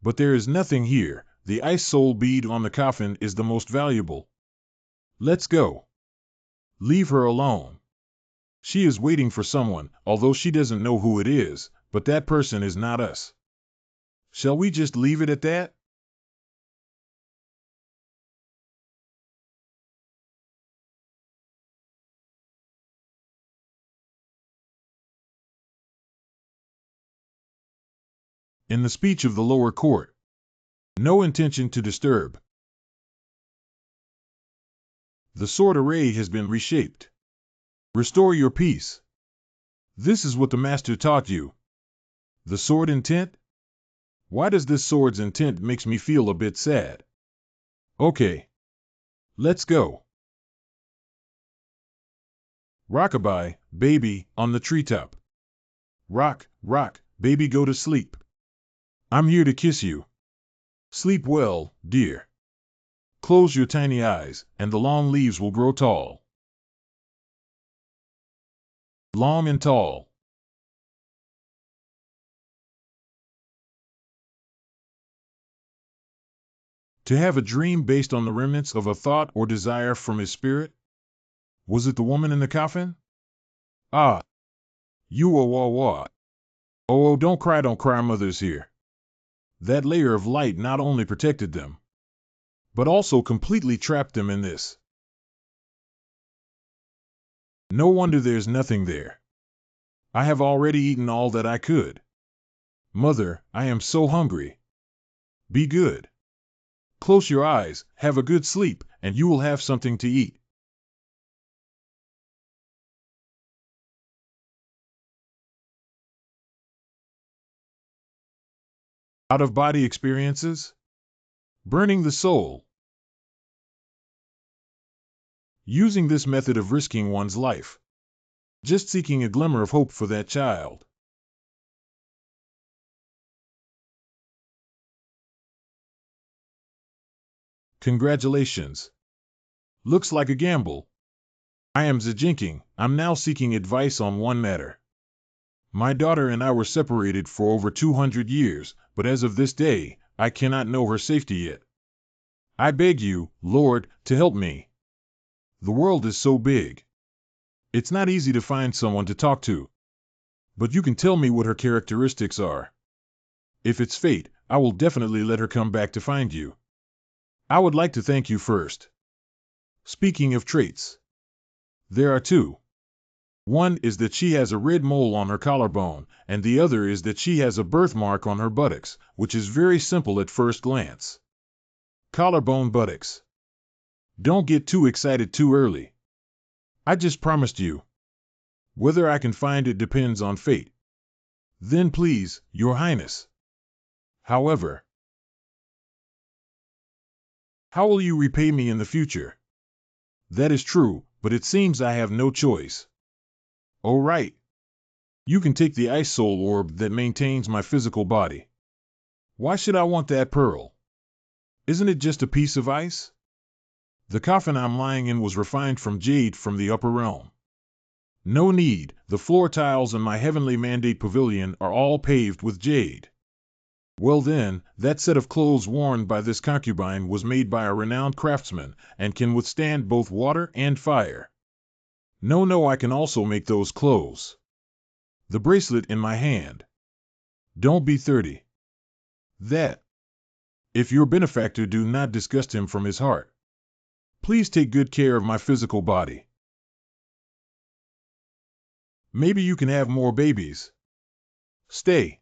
but there is nothing here. The ice soul bead on the coffin is the most valuable. Let's go. Leave her alone. She is waiting for someone, although she doesn't know who it is, but that person is not us. Shall we just leave it at that? In the speech of the lower court. No intention to disturb. The sword array has been reshaped. Restore your peace. This is what the master taught you. The sword intent? Why does this sword's intent makes me feel a bit sad? Okay. Let's go. Rockabye, baby, on the treetop. Rock, rock, baby, go to sleep. I'm here to kiss you. Sleep well, dear. Close your tiny eyes, and the long leaves will grow tall. Long and tall. To have a dream based on the remnants of a thought or desire from his spirit? Was it the woman in the coffin? Ah, you wah. Oh, don't cry, mother's here. That layer of light not only protected them, but also completely trapped them in this. No wonder there's nothing there. I have already eaten all that I could. Mother, I am so hungry. Be good. Close your eyes, have a good sleep, and you will have something to eat. Out-of-body experiences? Burning the soul. Using this method of risking one's life. Just seeking a glimmer of hope for that child. Congratulations. Looks like a gamble. I am Zijinking. I'm now seeking advice on one matter. My daughter and I were separated for over 200 years, but as of this day, I cannot know her safety yet. I beg you, Lord, to help me. The world is so big. It's not easy to find someone to talk to. But you can tell me what her characteristics are. If it's fate, I will definitely let her come back to find you. I would like to thank you first. Speaking of traits, there are two. One is that she has a red mole on her collarbone, and the other is that she has a birthmark on her buttocks, which is very simple at first glance. Collarbone buttocks. Don't get too excited too early. I just promised you. Whether I can find it depends on fate. Then please, Your Highness. However, how will you repay me in the future? That is true, but it seems I have no choice. Oh right. You can take the ice soul orb that maintains my physical body. Why should I want that pearl? Isn't it just a piece of ice? The coffin I'm lying in was refined from jade from the upper realm. No need, the floor tiles in my heavenly mandate pavilion are all paved with jade. Well then, that set of clothes worn by this concubine was made by a renowned craftsman, and can withstand both water and fire. No, I can also make those clothes. The bracelet in my hand. Don't be 30. That. If your benefactor do not disgust him from his heart. Please take good care of my physical body. Maybe you can have more babies. Stay.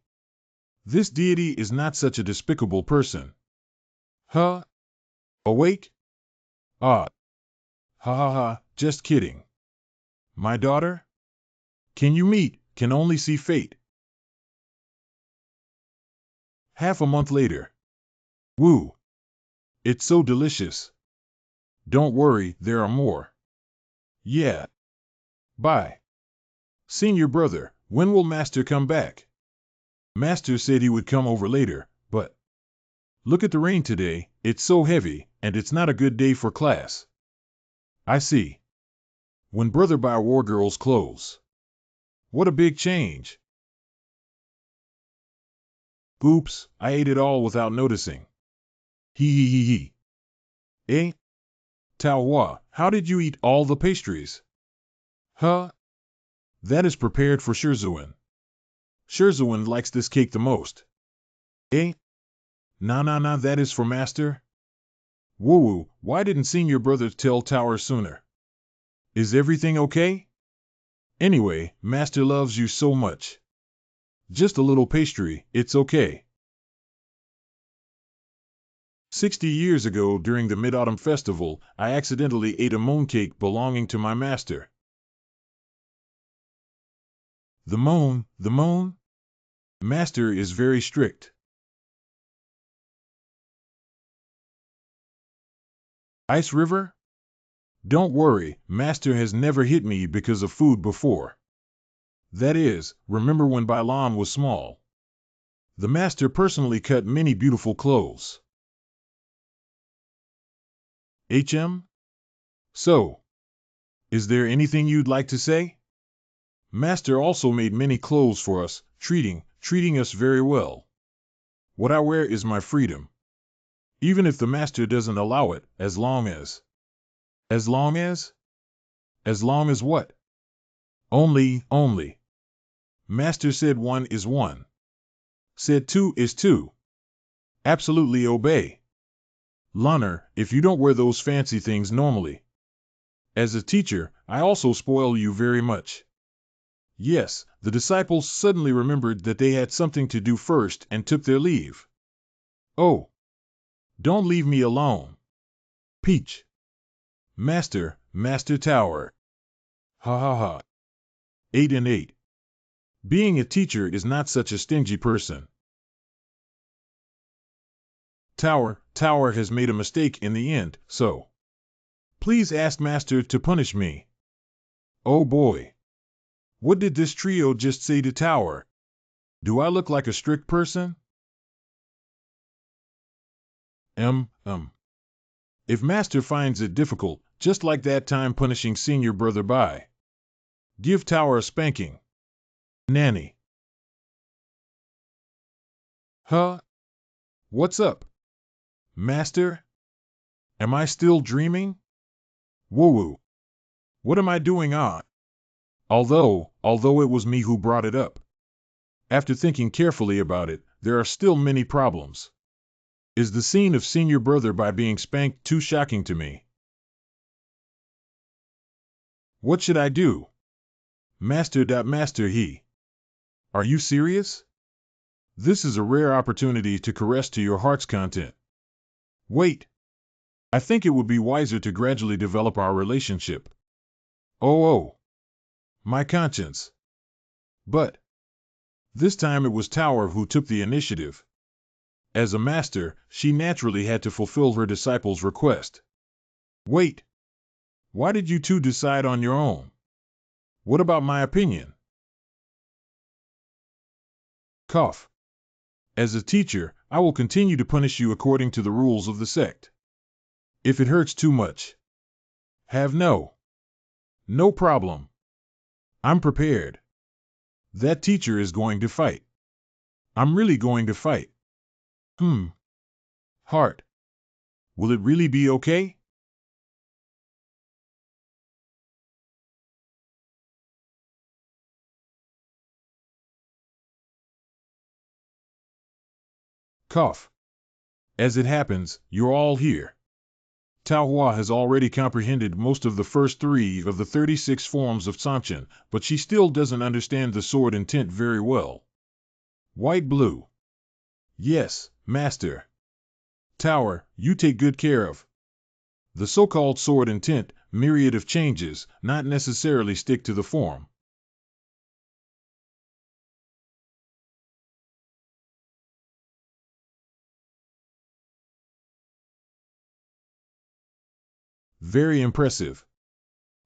This deity is not such a despicable person. Huh? Awake? Ah. Ha, just kidding. My daughter? Can you meet, can only see fate. Half a month later. Woo. It's so delicious. Don't worry, there are more. Yeah. Bye. Senior brother, when will Master come back? Master said he would come over later, but look at the rain today, it's so heavy, and it's not a good day for class. I see. When brother buy war girl's clothes. What a big change. Oops, I ate it all without noticing. He. Eh? Taowa, how did you eat all the pastries? Huh? That is prepared for Shirzuan. Shirzuan likes this cake the most. Eh? Nah, that is for Master. Woo, why didn't senior brother tell Tower sooner? Is everything okay? Anyway, Master loves you so much. Just a little pastry, it's okay. 60 years ago during the Mid-Autumn Festival, I accidentally ate a mooncake belonging to my master. The moon? Master is very strict. Ice River? Don't worry, Master has never hit me because of food before. That is, remember when Bailan was small. The Master personally cut many beautiful clothes. HM? So, is there anything you'd like to say? Master also made many clothes for us, treating us very well. What I wear is my freedom. Even if the Master doesn't allow it, as long as what? Only. Master said 1 is 1. Said 2 is 2. Absolutely obey. Lunner, if you don't wear those fancy things normally. As a teacher, I also spoil you very much. Yes, the disciples suddenly remembered that they had something to do first and took their leave. Oh. Don't leave me alone. Peach. Master Tower. Ha. 8 and 8. Being a teacher is not such a stingy person. Tower has made a mistake in the end, so. Please ask Master to punish me. Oh boy. What did this trio just say to Tower? Do I look like a strict person? If Master finds it difficult, just like that time punishing senior brother by. Give Tower a spanking. Nanny. Huh? What's up? Master? Am I still dreaming? Woo. What am I doing on? Although it was me who brought it up. After thinking carefully about it, there are still many problems. Is the scene of senior brother by being spanked too shocking to me? What should I do? Master he. Are you serious? This is a rare opportunity to caress to your heart's content. Wait. I think it would be wiser to gradually develop our relationship. Oh. My conscience. But this time it was Tower who took the initiative. As a master, she naturally had to fulfill her disciple's request. Wait. Why did you two decide on your own? What about my opinion? Cough. As a teacher, I will continue to punish you according to the rules of the sect. If it hurts too much, have no problem. I'm prepared. That teacher is going to fight. I'm really going to fight. Hmm. Heart. Will it really be okay? Cough. As it happens, you're all here. Taohua has already comprehended most of the first 3 of the 36 forms of Sanchin, but she still doesn't understand the sword intent very well. White blue. Yes, master. Tower, you take good care of. The so-called sword intent, myriad of changes, not necessarily stick to the form. Very impressive.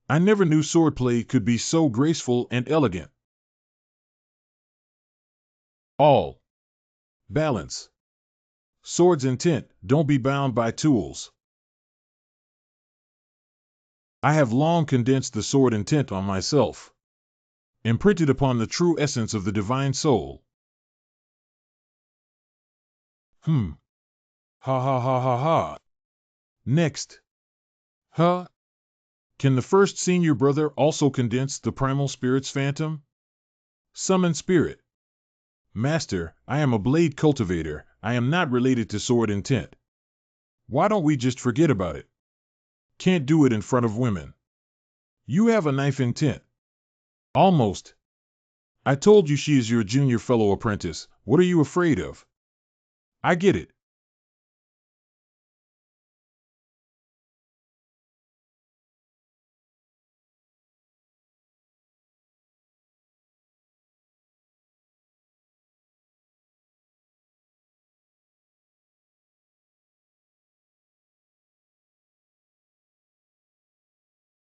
I never knew swordplay could be so graceful and elegant. All. Balance. Sword's intent, don't be bound by tools. I have long condensed the sword intent on myself, imprinted upon the true essence of the divine soul. Hmm. Ha ha ha ha ha. Next. Huh? Can the first senior brother also condense the primal spirit's phantom? Summon spirit. Master, I am a blade cultivator. I am not related to sword intent. Why don't we just forget about it? Can't do it in front of women. You have a knife intent. Almost. I told you she is your junior fellow apprentice. What are you afraid of? I get it.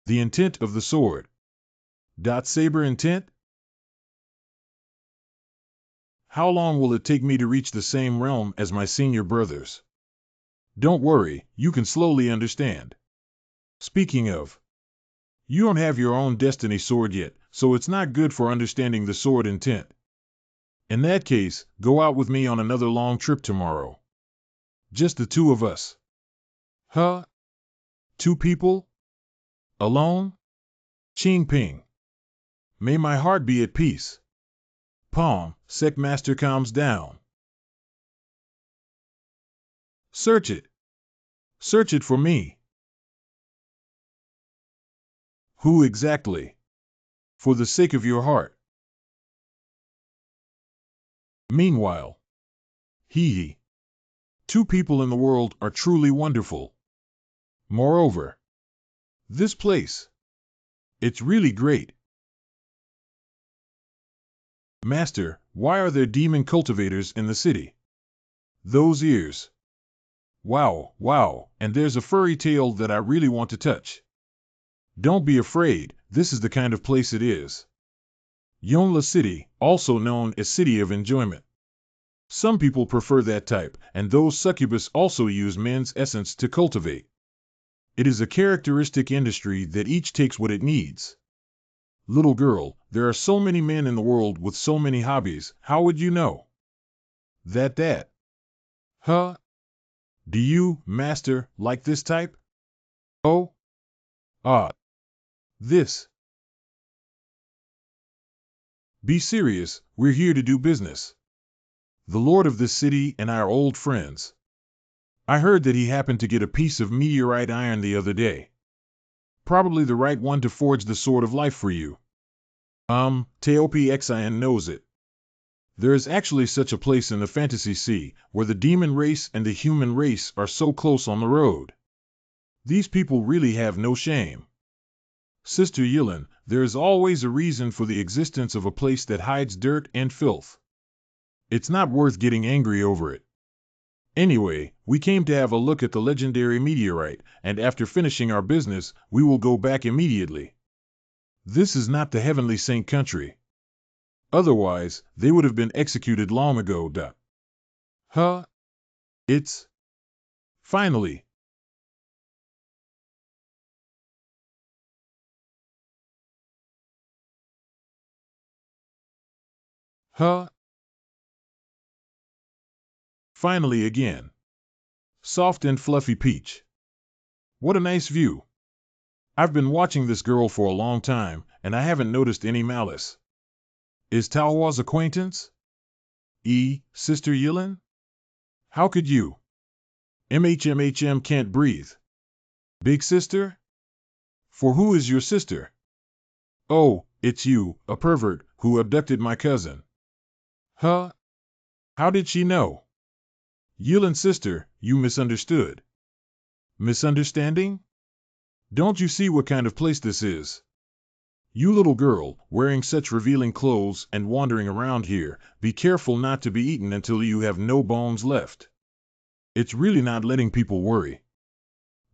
The intent of the sword. Saber intent? How long will it take me to reach the same realm as my senior brothers? Don't worry, you can slowly understand. Speaking of, you don't have your own destiny sword yet, so it's not good for understanding the sword intent. In that case, go out with me on another long trip tomorrow. Just the 2 of us. Huh? 2 people? Alone? Ching ping. May my heart be at peace. Palm, Sec Master calms down. Search it. Search it for me. Who exactly? For the sake of your heart. Meanwhile, hee. 2 people in the world are truly wonderful. Moreover, this place. It's really great. Master, why are there demon cultivators in the city? Those ears. Wow, wow, and there's a furry tail that I really want to touch. Don't be afraid, this is the kind of place it is. Yonla City, also known as City of Enjoyment. Some people prefer that type, and those succubus also use men's essence to cultivate. It is a characteristic industry that each takes what it needs. Little girl, there are so many men in the world with so many hobbies, how would you know? That. Huh? Do you, master, like this type? Oh? Ah. This. Be serious, we're here to do business. The lord of this city and our old friends. I heard that he happened to get a piece of meteorite iron the other day. Probably the right one to forge the sword of life for you. Teopixian knows it. There is actually such a place in the fantasy sea, where the demon race and the human race are so close on the road. These people really have no shame. Sister Yilin, there is always a reason for the existence of a place that hides dirt and filth. It's not worth getting angry over it. Anyway, we came to have a look at the legendary meteorite, and after finishing our business, we will go back immediately. This is not the heavenly saint country. Otherwise, they would have been executed long ago. Huh? It's... Finally, Huh? Finally again. Soft and fluffy peach. What a nice view. I've been watching this girl for a long time, and I haven't noticed any malice. Is Tao's acquaintance? Sister Yilin? How could you? MHMHM can't breathe. Big sister? For who is your sister? Oh, it's you, a pervert, who abducted my cousin. Huh? How did she know? Yilin's sister, you misunderstood. Misunderstanding? Don't you see what kind of place this is? You little girl, wearing such revealing clothes and wandering around here, be careful not to be eaten until you have no bones left. It's really not letting people worry.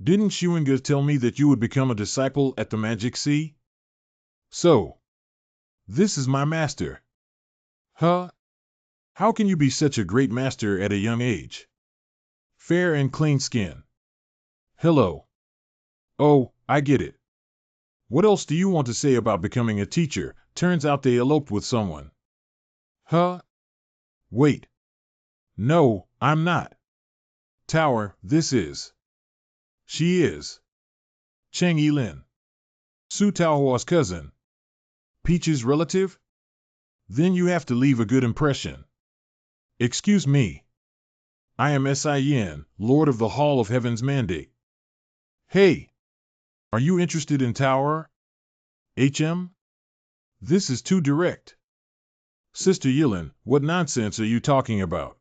Didn't Shuanga tell me that you would become a disciple at the Magic Sea? So, this is my master. Huh? How can you be such a great master at a young age? Fair and clean skin. Hello. Oh, I get it. What else do you want to say about becoming a teacher? Turns out they eloped with someone. Huh? Wait. No, I'm not. Tower, this is. She is. Cheng Yilin. Su Taohua's cousin. Peach's relative? Then you have to leave a good impression. Excuse me. I am Sin, Lord of the Hall of Heaven's Mandate. Hey! Are you interested in Tower? HM? This is too direct. Sister Yilin, what nonsense are you talking about?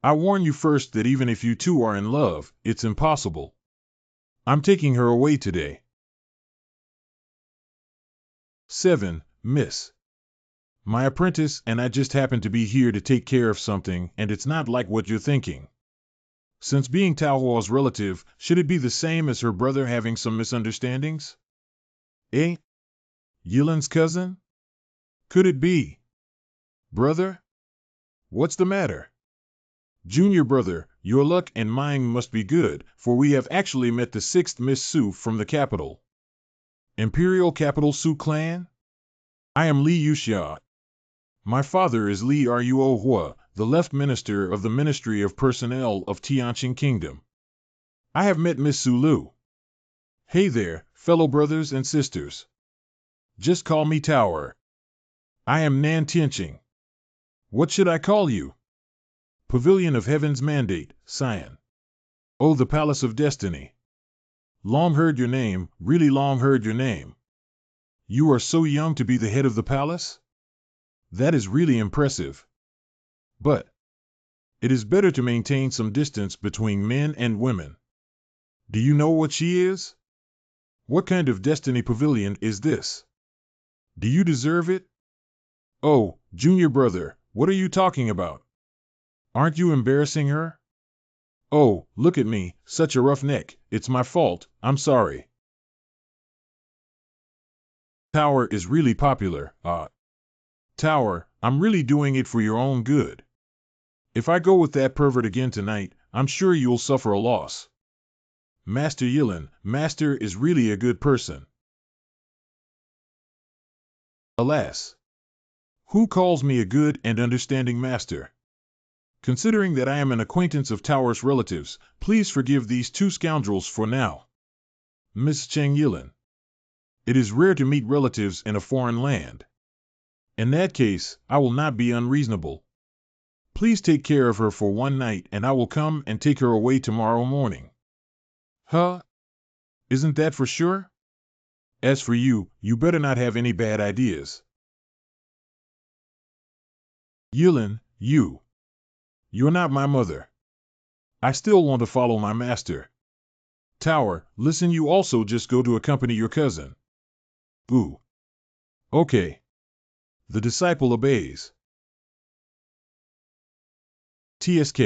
I warn you first that even if you two are in love, it's impossible. I'm taking her away today. 7. Miss. My apprentice and I just happen to be here to take care of something, and it's not like what you're thinking. Since being Taohua's relative, should it be the same as her brother having some misunderstandings? Eh? Yilin's cousin? Could it be? Brother? What's the matter? Junior brother, your luck and mine must be good, for we have actually met the 6th Miss Su from the capital. Imperial capital Su clan? I am Li Yuxia. My father is Li Ruo Hua, the left minister of the Ministry of Personnel of Tianqing Kingdom. I have met Miss Su Lu. Hey there, fellow brothers and sisters. Just call me Tower. I am Nan Tianqing. What should I call you? Pavilion of Heaven's Mandate, Sion. Oh, the Palace of Destiny. Long heard your name, really long heard your name. You are so young to be the head of the palace? That is really impressive. But it is better to maintain some distance between men and women. Do you know what she is? What kind of destiny pavilion is this? Do you deserve it? Oh, junior brother, what are you talking about? Aren't you embarrassing her? Oh, look at me, such a rough neck. It's my fault, I'm sorry. Tower is really popular, Tower, I'm really doing it for your own good. If I go with that pervert again tonight, I'm sure you'll suffer a loss. Master Yilin, Master is really a good person. Alas. Who calls me a good and understanding master? Considering that I am an acquaintance of Tower's relatives, please forgive these two scoundrels for now. Miss Cheng Yilin. It is rare to meet relatives in a foreign land. In that case, I will not be unreasonable. Please take care of her for one night and I will come and take her away tomorrow morning. Huh? Isn't that for sure? As for you, you better not have any bad ideas. Yilin, you're not my mother. I still want to follow my master. Tower, listen, you also just go to accompany your cousin. Ooh. Okay. The disciple obeys. TSK.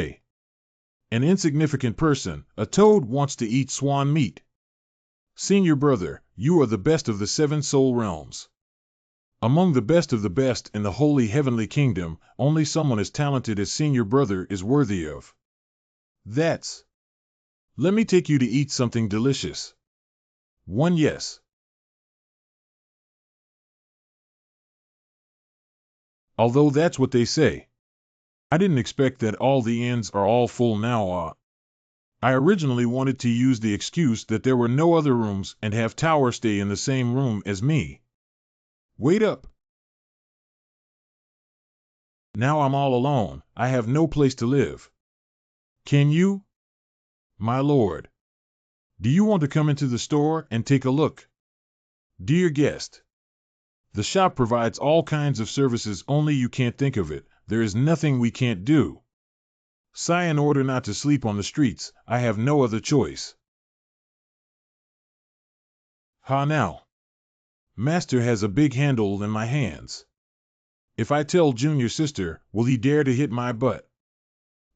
An insignificant person, a toad wants to eat swan meat. Senior brother, you are the best of the 7 soul realms. Among the best of the best in the holy heavenly kingdom, only someone as talented as senior brother is worthy of. That's. Let me take you to eat something delicious. One yes. Although that's what they say. I didn't expect that all the inns are all full now. I originally wanted to use the excuse that there were no other rooms and have Tower stay in the same room as me. Wait up. Now I'm all alone. I have no place to live. Can you? My lord. Do you want to come into the store and take a look? Dear guest. The shop provides all kinds of services, only you can't think of it. There is nothing we can't do. Sigh in order not to sleep on the streets. I have no other choice. Ha now. Master has a big handle in my hands. If I tell Junior Sister, will he dare to hit my butt?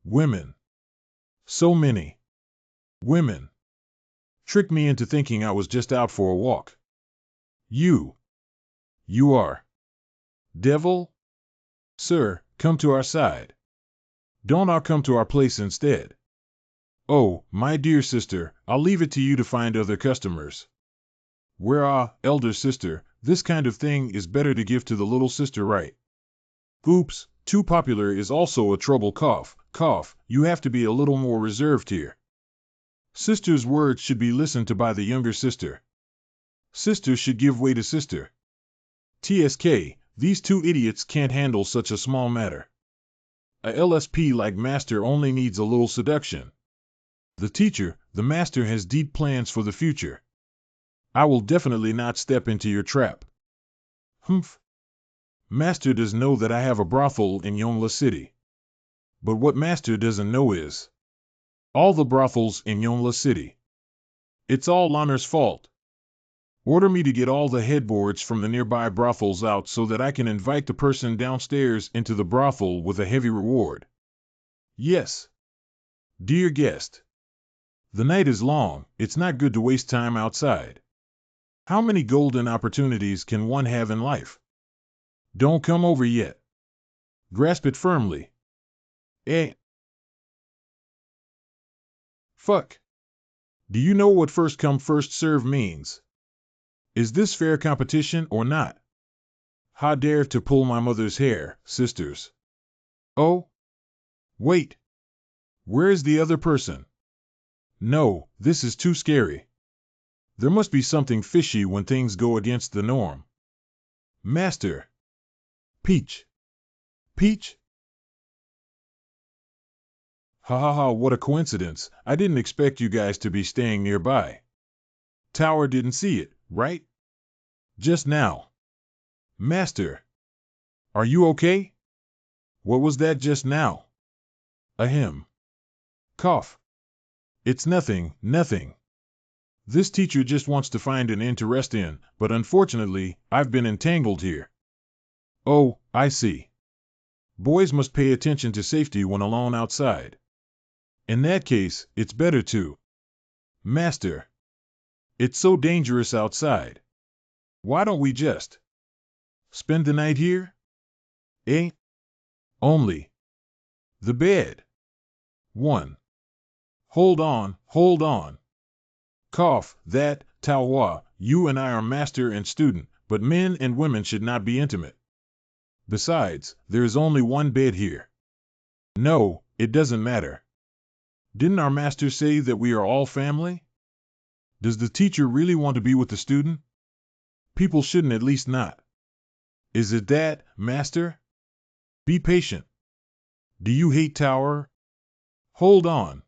Women. So many. Women. Tricked me into thinking I was just out for a walk. You are. Devil? Sir, come to our side. Don't I come to our place instead? Oh, my dear sister, I'll leave it to you to find other customers. Where elder sister, this kind of thing is better to give to the little sister, right? Oops, too popular is also a trouble. Cough, you have to be a little more reserved here. Sister's words should be listened to by the younger sister. Sister should give way to sister. TSK, these two idiots can't handle such a small matter. A LSP like Master only needs a little seduction. The teacher, the master, has deep plans for the future. I will definitely not step into your trap. Humph. Master does know that I have a brothel in Yonla City. But what Master doesn't know is all the brothels in Yonla City. It's all Honor's fault. Order me to get all the headboards from the nearby brothels out so that I can invite the person downstairs into the brothel with a heavy reward. Yes. Dear guest. The night is long, it's not good to waste time outside. How many golden opportunities can one have in life? Don't come over yet. Grasp it firmly. Fuck. Do you know what first come first serve means? Is this fair competition or not? How dare to pull my mother's hair, sisters? Oh? Wait. Where is the other person? No, this is too scary. There must be something fishy when things go against the norm. Master. Peach. Peach? Ha ha ha, what a coincidence. I didn't expect you guys to be staying nearby. Tower didn't see it, right? Just now. Master. Are you okay? What was that just now? Ahem. Cough. It's nothing. This teacher just wants to find an interest in, but unfortunately, I've been entangled here. Oh, I see. Boys must pay attention to safety when alone outside. In that case, it's better to. Master. It's so dangerous outside. Why don't we just spend the night here? Only. The bed. 1. Hold on. Cough, that, Taohua, you and I are master and student, but men and women should not be intimate. Besides, there is only one bed here. No, it doesn't matter. Didn't our master say that we are all family? Does the teacher really want to be with the student? People shouldn't, at least not. Is it that, master? Be patient. Do you hate Tower? Hold on.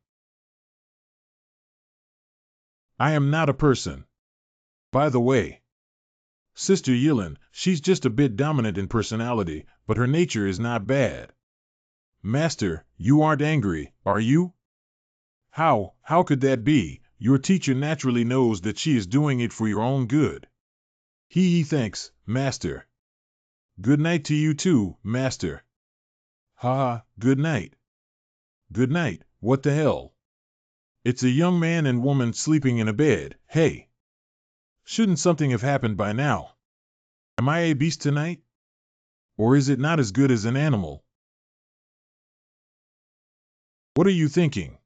I am not a person. By the way, Sister Yilin, she's just a bit dominant in personality, but her nature is not bad. Master, you aren't angry, are you? How could that be? Your teacher naturally knows that she is doing it for your own good. Thanks, Master. Good night to you too, Master. Ha, good night. Good night, what the hell? It's a young man and woman sleeping in a bed, hey. Shouldn't something have happened by now? Am I a beast tonight? Or is it not as good as an animal? What are you thinking?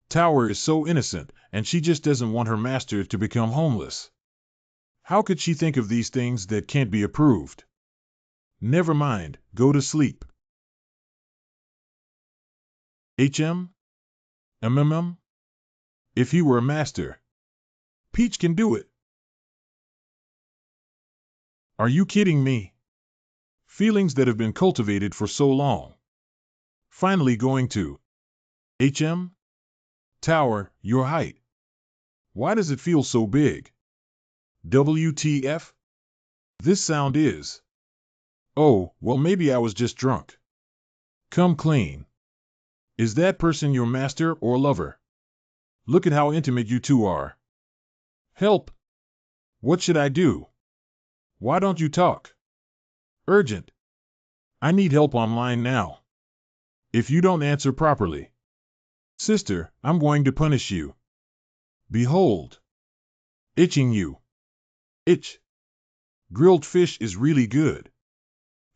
Tower is so innocent, and she just doesn't want her master to become homeless. How could she think of these things that can't be approved? Never mind, go to sleep. HM? MMM? If he were a master. Peach can do it. Are you kidding me? Feelings that have been cultivated for so long. Finally going to HM? Tower, your height. Why does it feel so big? WTF? This sound is. Oh, well, maybe I was just drunk. Come clean. Is that person your master or lover? Look at how intimate you two are. Help! What should I do? Why don't you talk? Urgent. I need help online now. If you don't answer properly. Sister, I'm going to punish you. Behold. Itching you. Itch. Grilled fish is really good.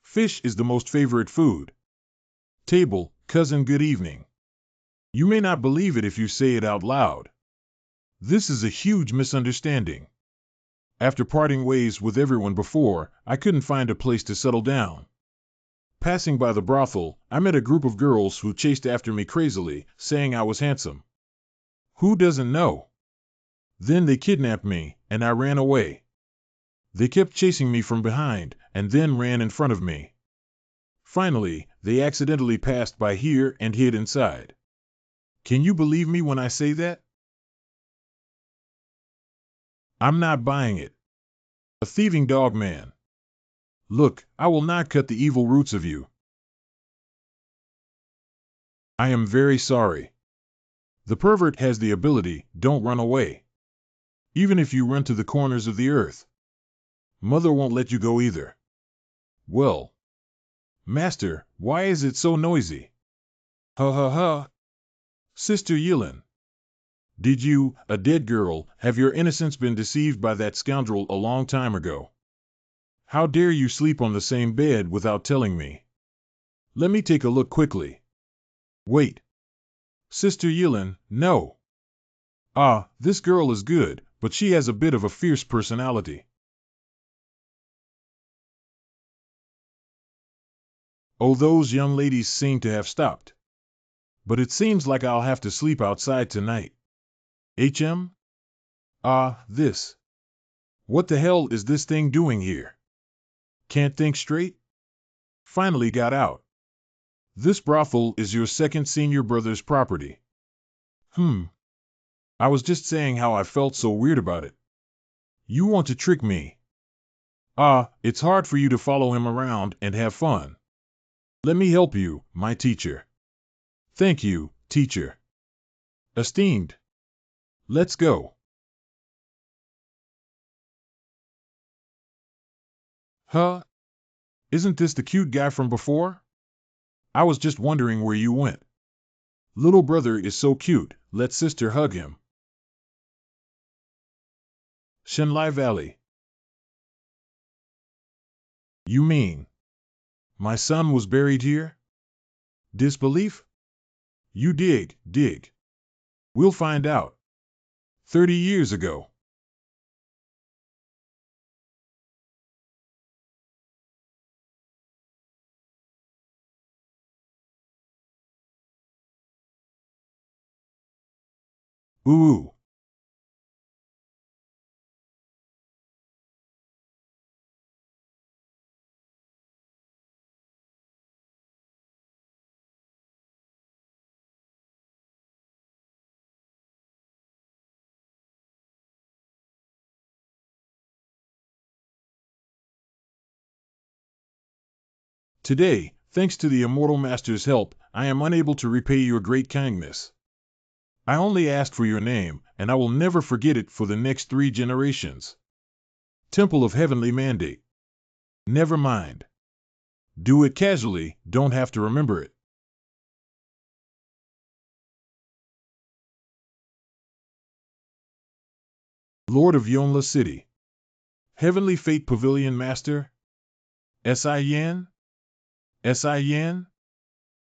Fish is the most favorite food. Table, cousin, good evening. You may not believe it if you say it out loud. This is a huge misunderstanding. After parting ways with everyone before, I couldn't find a place to settle down. Passing by the brothel, I met a group of girls who chased after me crazily, saying I was handsome. Who doesn't know? Then they kidnapped me, and I ran away. They kept chasing me from behind, and then ran in front of me. Finally, they accidentally passed by here and hid inside. Can you believe me when I say that? I'm not buying it. A thieving dog man. Look, I will not cut the evil roots of you. I am very sorry. The pervert has the ability, don't run away. Even if you run to the corners of the earth. Mother won't let you go either. Well. Master, why is it so noisy? Ha ha ha. Sister Yilin. Did you, a dead girl, have your innocence been deceived by that scoundrel a long time ago? How dare you sleep on the same bed without telling me? Let me take a look quickly. Wait. Sister Yilin, no. Ah, this girl is good, but she has a bit of a fierce personality. Oh, those young ladies seem to have stopped. But it seems like I'll have to sleep outside tonight. HM? Ah, this. What the hell is this thing doing here? Can't think straight? Finally got out. This brothel is your second senior brother's property. I was just saying how I felt so weird about it. You want to trick me. Ah, it's hard for you to follow him around and have fun. Let me help you, my teacher. Thank you, teacher. Esteemed. Let's go. Huh? Isn't this the cute guy from before? I was just wondering where you went. Little brother is so cute, let sister hug him. Shenlai Valley. You mean? My son was buried here? Disbelief? You dig. We'll find out. 30 years ago. Ooh. Today, thanks to the immortal master's help, I am unable to repay your great kindness. I only asked for your name, and I will never forget it for the next 3 generations. Temple of Heavenly Mandate. Never mind. Do it casually, don't have to remember it. Lord of Yonla City. Heavenly Fate Pavilion Master? Sin? Sin?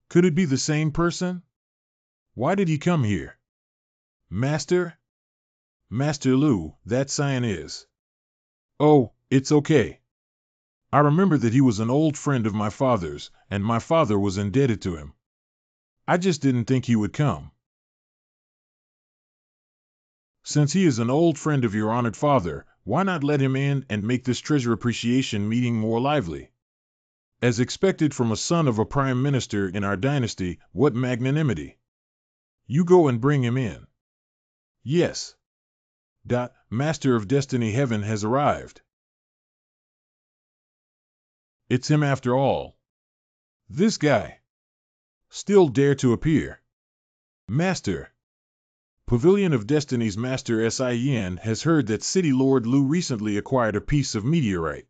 Could it be the same person? Why did he come here? Master? Master Lu, that sign is. Oh, it's okay. I remember that he was an old friend of my father's, and my father was indebted to him. I just didn't think he would come. Since he is an old friend of your honored father, why not let him in and make this treasure appreciation meeting more lively? As expected from a son of a prime minister in our dynasty, what magnanimity! You go and bring him in. Yes. Master of Destiny Heaven has arrived. It's him after all. This guy. Still dare to appear. Master. Pavilion of Destiny's Master Sin has heard that City Lord Lu recently acquired a piece of meteorite.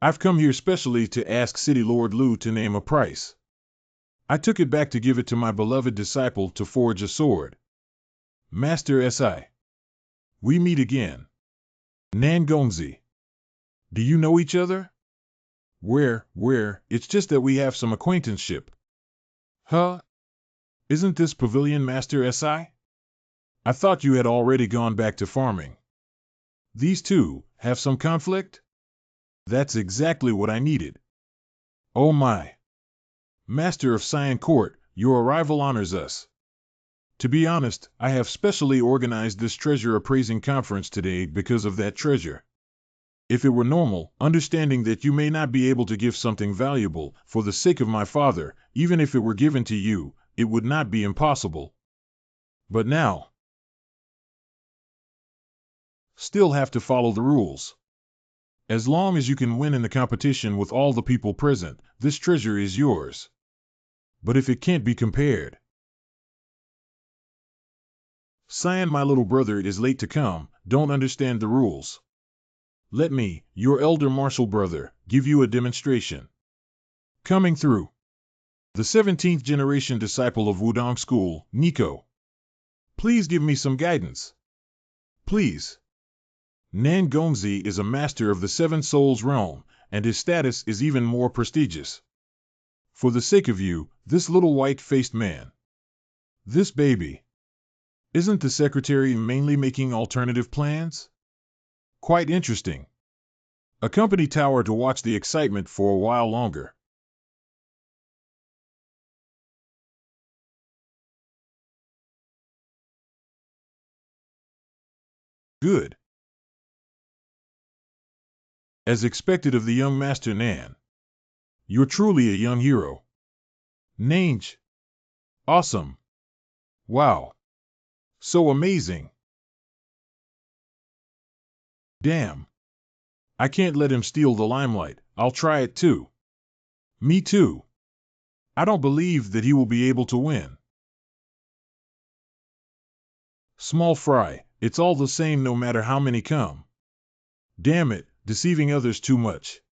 I've come here specially to ask City Lord Lu to name a price. I took it back to give it to my beloved disciple to forge a sword. Master Si. We meet again. Nan Gongzi. Do you know each other? Where, it's just that we have some acquaintanceship. Huh? Isn't this Pavilion Master Si? I thought you had already gone back to farming. These two have some conflict? That's exactly what I needed. Oh my. Master of Cyan Court, your arrival honors us. To be honest, I have specially organized this treasure appraising conference today because of that treasure. If it were normal, understanding that you may not be able to give something valuable, for the sake of my father, even if it were given to you, it would not be impossible. But now, still have to follow the rules. As long as you can win in the competition with all the people present, this treasure is yours. But if it can't be compared, Cyan, my little brother, is late to come, don't understand the rules. Let me, your elder martial brother, give you a demonstration. Coming through. The 17th generation disciple of Wudong School, Nico. Please give me some guidance. Please. Nan Gongzi is a master of the Seven Souls realm, and his status is even more prestigious. For the sake of you, this little white-faced man. This baby. Isn't the secretary mainly making alternative plans? Quite interesting. A company tower to watch the excitement for a while longer. Good. As expected of the young Master Nan. You're truly a young hero. Nange. Awesome. Wow. So amazing. Damn. I can't let him steal the limelight. I'll try it too. Me too. I don't believe that he will be able to win. Small fry, it's all the same no matter how many come. Damn it, deceiving others too much.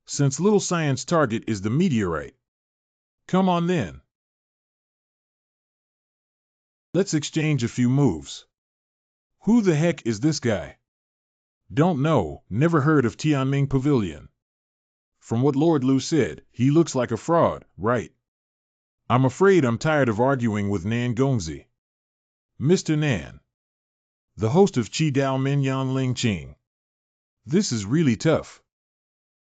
Since little Cyan's target is the meteorite. Come on then. Let's exchange a few moves. Who the heck is this guy? Don't know, never heard of Tianming Pavilion. From what Lord Lu said, he looks like a fraud, right? I'm afraid I'm tired of arguing with Nan Gongzi. Mr. Nan. The host of Qi Dao Min Yan Ling Qing. This is really tough.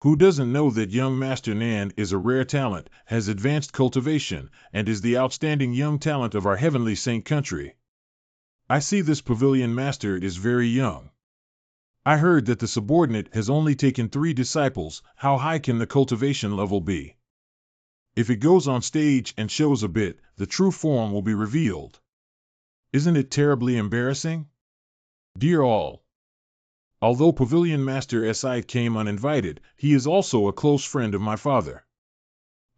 Who doesn't know that young Master Nan is a rare talent, has advanced cultivation, and is the outstanding young talent of our heavenly saint country? I see this pavilion master is very young. I heard that the subordinate has only taken 3 disciples. How high can the cultivation level be? If it goes on stage and shows a bit, the true form will be revealed. Isn't it terribly embarrassing? Dear all. Although Pavilion Master Si came uninvited, he is also a close friend of my father.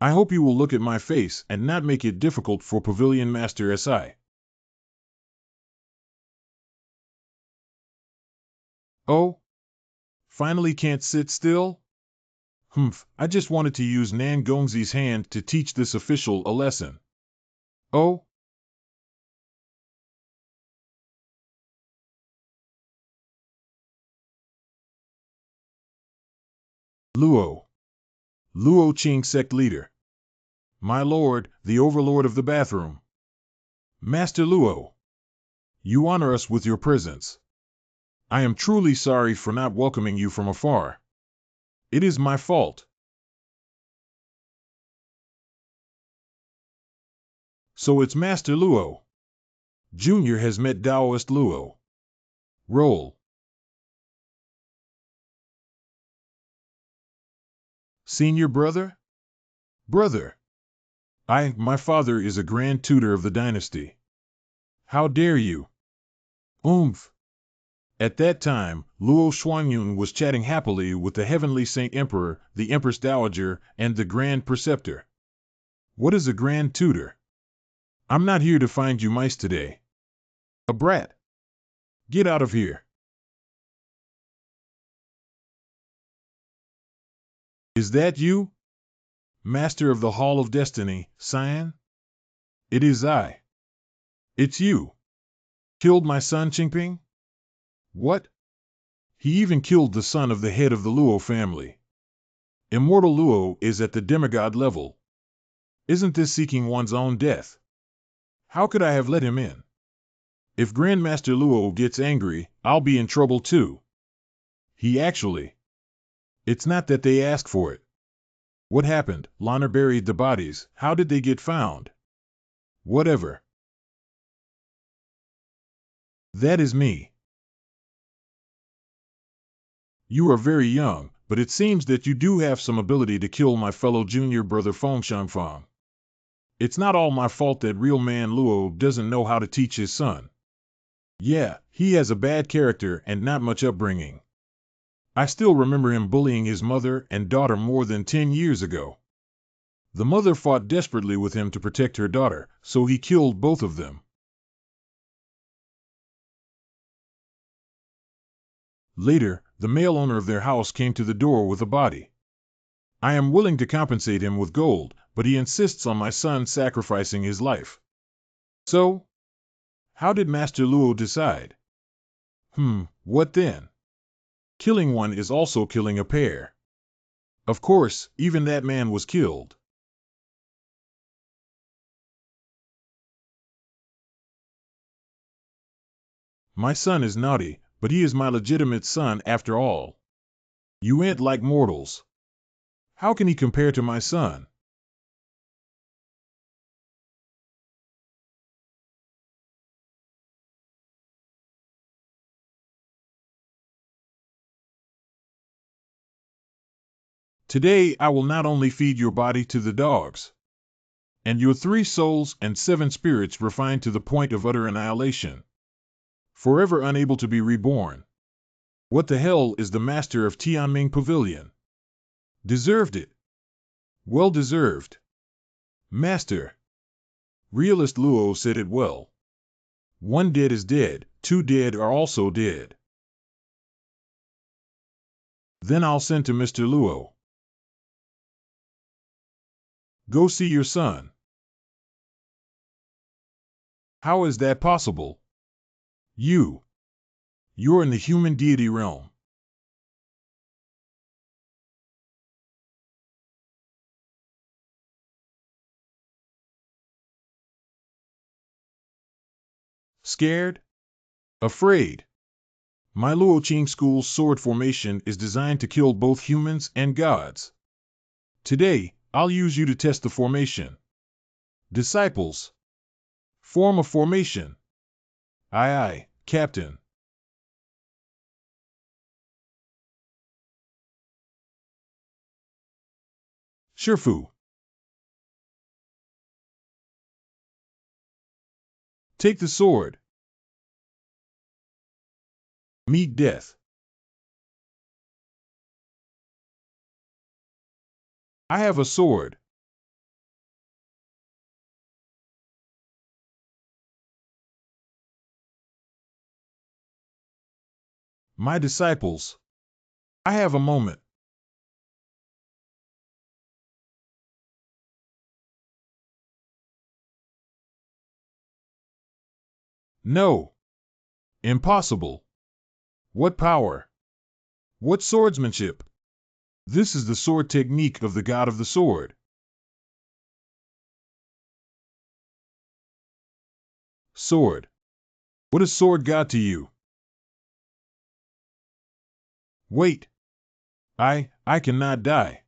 I hope you will look at my face and not make it difficult for Pavilion Master Si. Oh? Finally can't sit still? I just wanted to use Nan Gongzi's hand to teach this official a lesson. Oh? Luo. Luo Qing sect leader. My lord, the overlord of the bathroom. Master Luo, you honor us with your presence. I am truly sorry for not welcoming you from afar. It is my fault. So it's Master Luo. Junior has met Taoist Luo. Roll. Senior brother? Brother. My father is a grand tutor of the dynasty. How dare you? Oomph. At that time, Luo Xuanyun was chatting happily with the heavenly Saint Emperor, the Empress Dowager, and the Grand Preceptor. What is a grand tutor? I'm not here to find you mice today. A brat. Get out of here. Is that you? Master of the Hall of Destiny, Cyan? It is I. It's you. Killed my son Qingping? What? He even killed the son of the head of the Luo family. Immortal Luo is at the demigod level. Isn't this seeking one's own death? How could I have let him in? If Grandmaster Luo gets angry, I'll be in trouble too. He actually. It's not that they asked for it. What happened? Lana buried the bodies. How did they get found? Whatever. That is me. You are very young, but it seems that you do have some ability to kill my fellow junior brother Feng Shangfang. It's not all my fault that real man Luo doesn't know how to teach his son. Yeah, he has a bad character and not much upbringing. I still remember him bullying his mother and daughter more than 10 years ago. The mother fought desperately with him to protect her daughter, so he killed both of them. Later, the male owner of their house came to the door with a body. I am willing to compensate him with gold, but he insists on my son sacrificing his life. So? How did Master Luo decide? What then? Killing one is also killing a pair. Of course, even that man was killed. My son is naughty, but he is my legitimate son after all. You ain't like mortals. How can he compare to my son? Today I will not only feed your body to the dogs, and your 3 souls and 7 spirits refined to the point of utter annihilation, forever unable to be reborn. What the hell is the master of Tianming Pavilion? Deserved it. Well deserved. Master. Realist Luo said it well. 1 dead is dead, 2 dead are also dead. Then I'll send to Mr. Luo. Go see your son. How is that possible? You're in the human deity realm. Scared? Afraid? My Luoqing school's sword formation is designed to kill both humans and gods. Today, I'll use you to test the formation. Disciples. Form a formation. Aye aye, Captain. Shifu. Take the sword. Meet death. I have a sword. My disciples. I have a moment. No. Impossible. What power? What swordsmanship? This is the sword technique of the god of the sword. Sword. What has sword got to you? Wait. I cannot die.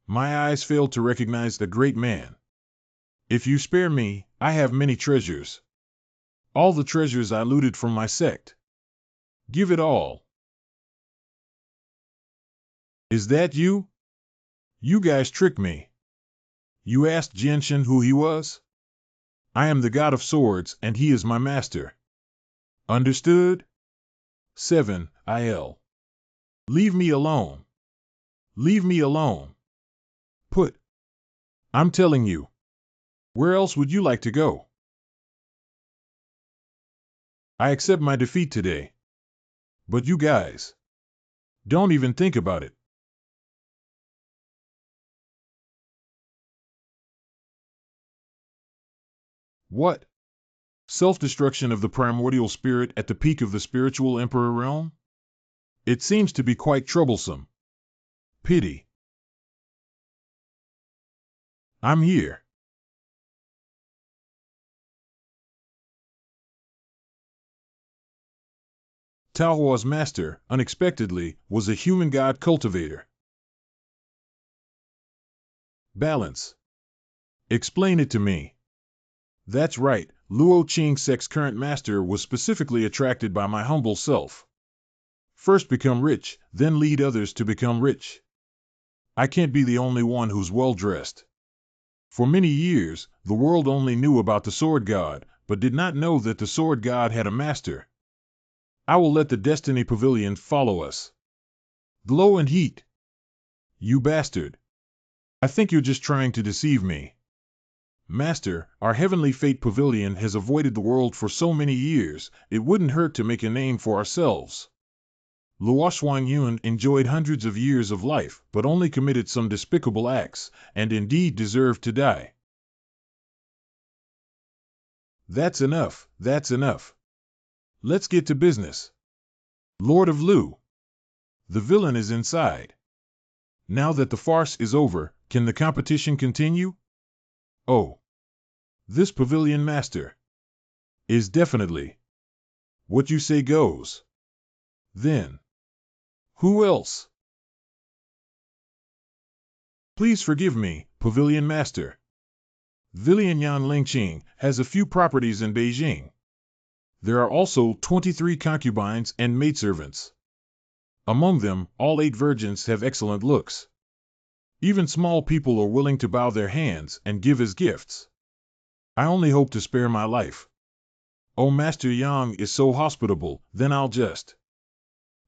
My eyes fail to recognize the great man. If you spare me, I have many treasures. All the treasures I looted from my sect. Give it all. Is that you? You guys tricked me. You asked Genshin who he was? I am the god of swords, and he is my master. Understood? 7. Il. Leave me alone. Leave me alone. Put. I'm telling you. Where else would you like to go? I accept my defeat today. But you guys. Don't even think about it. What? Self-destruction of the primordial spirit at the peak of the spiritual emperor realm? It seems to be quite troublesome. Pity. I'm here. Taohua's master, unexpectedly, was a human god cultivator. Balance. Explain it to me. That's right, Luo Qingsek's current master was specifically attracted by my humble self. First become rich, then lead others to become rich. I can't be the only one who's well-dressed. For many years, the world only knew about the sword god, but did not know that the sword god had a master. I will let the Destiny Pavilion follow us. Glow and heat. You bastard. I think you're just trying to deceive me. Master, our Heavenly Fate Pavilion has avoided the world for so many years, it wouldn't hurt to make a name for ourselves. Luo Yun enjoyed hundreds of years of life, but only committed some despicable acts, and indeed deserved to die. That's enough, that's enough. Let's get to business. Lord of Lu. The villain is inside. Now that the farce is over, can the competition continue? Oh. This pavilion master is definitely what you say goes. Then, who else? Please forgive me, pavilion master. Vilian Yan Lingqing has a few properties in Beijing. There are also 23 concubines and maidservants. Among them, all 8 virgins have excellent looks. Even small people are willing to bow their hands and give as gifts. I only hope to spare my life. Oh, Master Yang is so hospitable, then I'll just.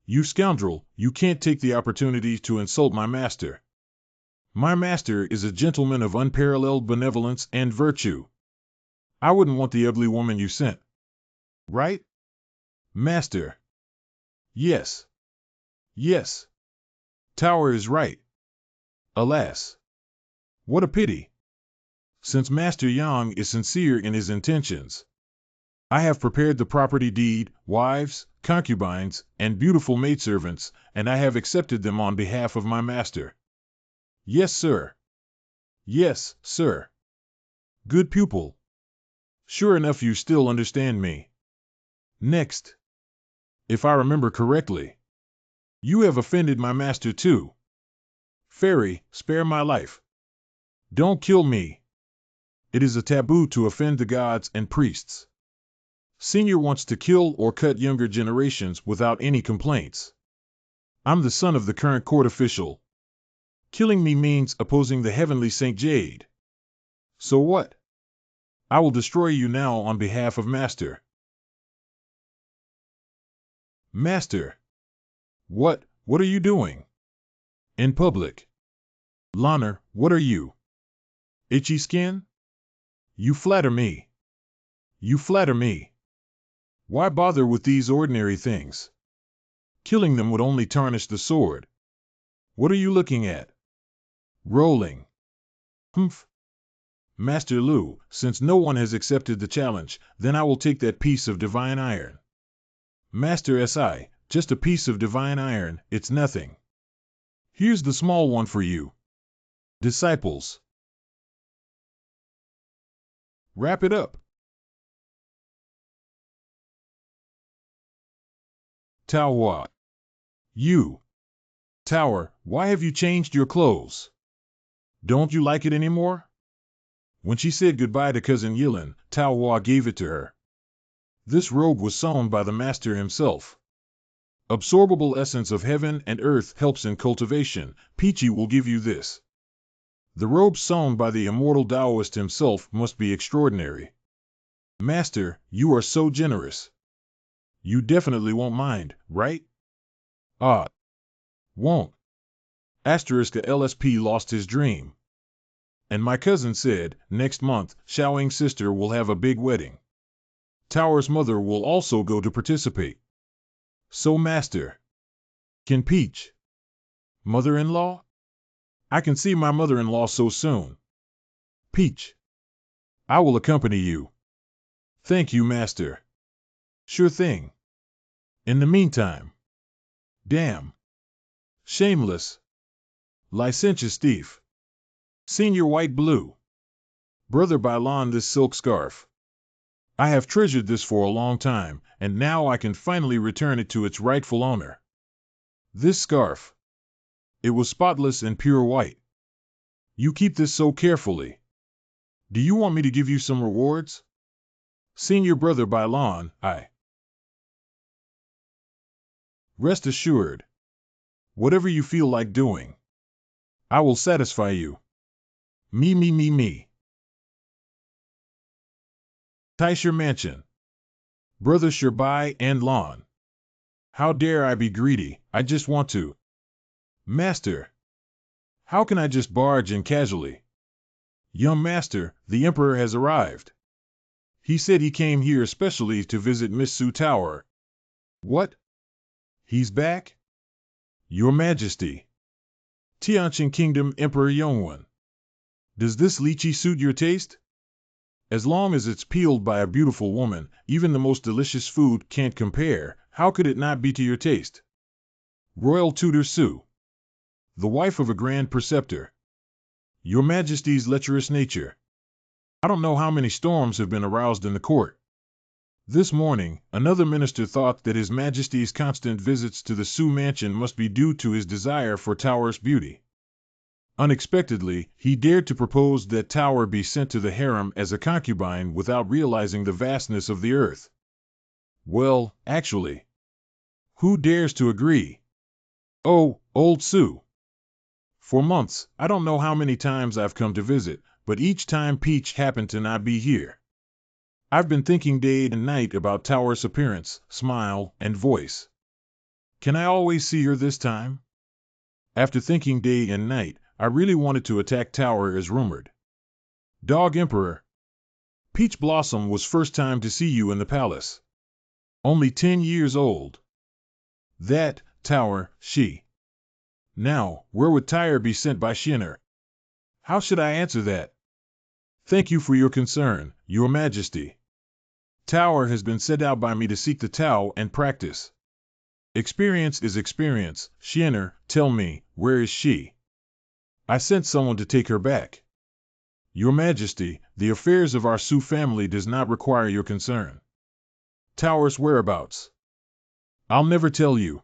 You scoundrel, you can't take the opportunity to insult my master. My master is a gentleman of unparalleled benevolence and virtue. I wouldn't want the ugly woman you sent. Right? Master. Yes. Yes. Tower is right. Alas. What a pity. Since Master Yang is sincere in his intentions, I have prepared the property deed, wives, concubines, and beautiful maidservants, and I have accepted them on behalf of my master. Yes, sir. Yes, sir. Good pupil. Sure enough, you still understand me. Next. If I remember correctly, you have offended my master too. Fairy, spare my life. Don't kill me. It is a taboo to offend the gods and priests. Senior wants to kill or cut younger generations without any complaints. I'm the son of the current court official. Killing me means opposing the heavenly Saint Jade. So what? I will destroy you now on behalf of Master. Master. What are you doing? In public. Lanner, what are you? Itchy skin? You flatter me. You flatter me. Why bother with these ordinary things? Killing them would only tarnish the sword. What are you looking at? Rolling. Humph. Master Lu, since no one has accepted the challenge, then I will take that piece of divine iron. Master Si, just a piece of divine iron, it's nothing. Here's the small one for you. Disciples. Wrap it up. Tao. You. Tower, why have you changed your clothes? Don't you like it anymore? When she said goodbye to cousin Yilin, Tao gave it to her. This robe was sewn by the master himself. Absorbable essence of heaven and earth helps in cultivation. Peachy will give you this. The robe sewn by the immortal Taoist himself must be extraordinary. Master, you are so generous. You definitely won't mind, right? Ah. Won't. Asterisk LSP lost his dream. And my cousin said, next month, Xiaoying's sister will have a big wedding. Tower's mother will also go to participate. So master. Can Peach? Mother-in-law? I can see my mother-in-law so soon. Peach. I will accompany you. Thank you, master. Sure thing. In the meantime. Damn. Shameless. Licentious thief. Senior White Blue. Brother Bailon, this silk scarf. I have treasured this for a long time, and now I can finally return it to its rightful owner. This scarf. It was spotless and pure white. You keep this so carefully. Do you want me to give you some rewards? Senior Brother Bailon, I. Rest assured. Whatever you feel like doing. I will satisfy you. Me. Taisher Mansion. Brother Sherbai and Lon. How dare I be greedy, I just want to. Master. How can I just barge in casually? Young master, the Emperor has arrived. He said he came here especially to visit Miss Su Tower. What? He's back? Your Majesty. Tianqing Kingdom Emperor Yongwen. Does this lychee suit your taste? As long as it's peeled by a beautiful woman, even the most delicious food can't compare. How could it not be to your taste? Royal Tutor Su. The wife of a Grand Preceptor. Your Majesty's lecherous nature. I don't know how many storms have been aroused in the court. This morning, another minister thought that His Majesty's constant visits to the Su mansion must be due to his desire for Tower's beauty. Unexpectedly, he dared to propose that Tower be sent to the harem as a concubine without realizing the vastness of the earth. Well, actually, who dares to agree? Oh, old Su. For months, I don't know how many times I've come to visit, but each time Peach happened to not be here. I've been thinking day and night about Tower's appearance, smile, and voice. Can I always see her this time? After thinking day and night, I really wanted to attack Tower as rumored. Dog Emperor. Peach Blossom was first time to see you in the palace. Only 10 years old. That, Tower, she. Now, where would Tyre be sent by Shinner? How should I answer that? Thank you for your concern, Your Majesty. Tower has been sent out by me to seek the Tao and practice. Experience is experience. Shinner, tell me, where is she? I sent someone to take her back. Your Majesty, the affairs of our Su family does not require your concern. Tower's whereabouts? I'll never tell you.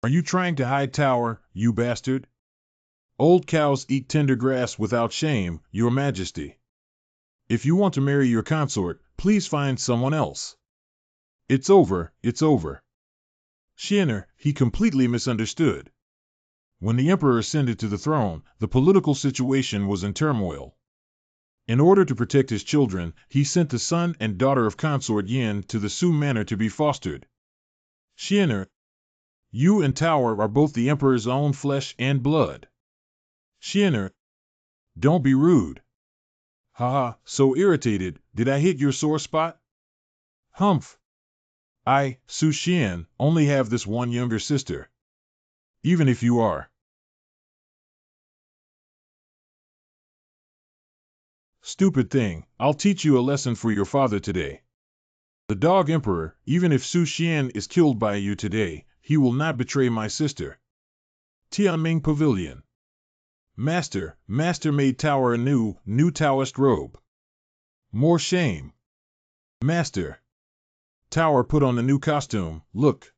Are you trying to hide Tower, you bastard? Old cows eat tender grass without shame, Your Majesty. If you want to marry your consort, please find someone else. It's over, it's over. Shinner, he completely misunderstood. When the Emperor ascended to the throne, the political situation was in turmoil. In order to protect his children, he sent the son and daughter of Consort Yin to the Su manor to be fostered. Shinner, you and Tower are both the Emperor's own flesh and blood. Shinner, don't be rude. Haha, so irritated, did I hit your sore spot? Humph. I, Su Xian, only have this one younger sister. Even if you are. Stupid thing, I'll teach you a lesson for your father today. The Dog Emperor, even if Su Xian is killed by you today, he will not betray my sister. Tianming Pavilion. Master made Tower a new Taoist robe. More shame. Master. Tower put on a new costume, look.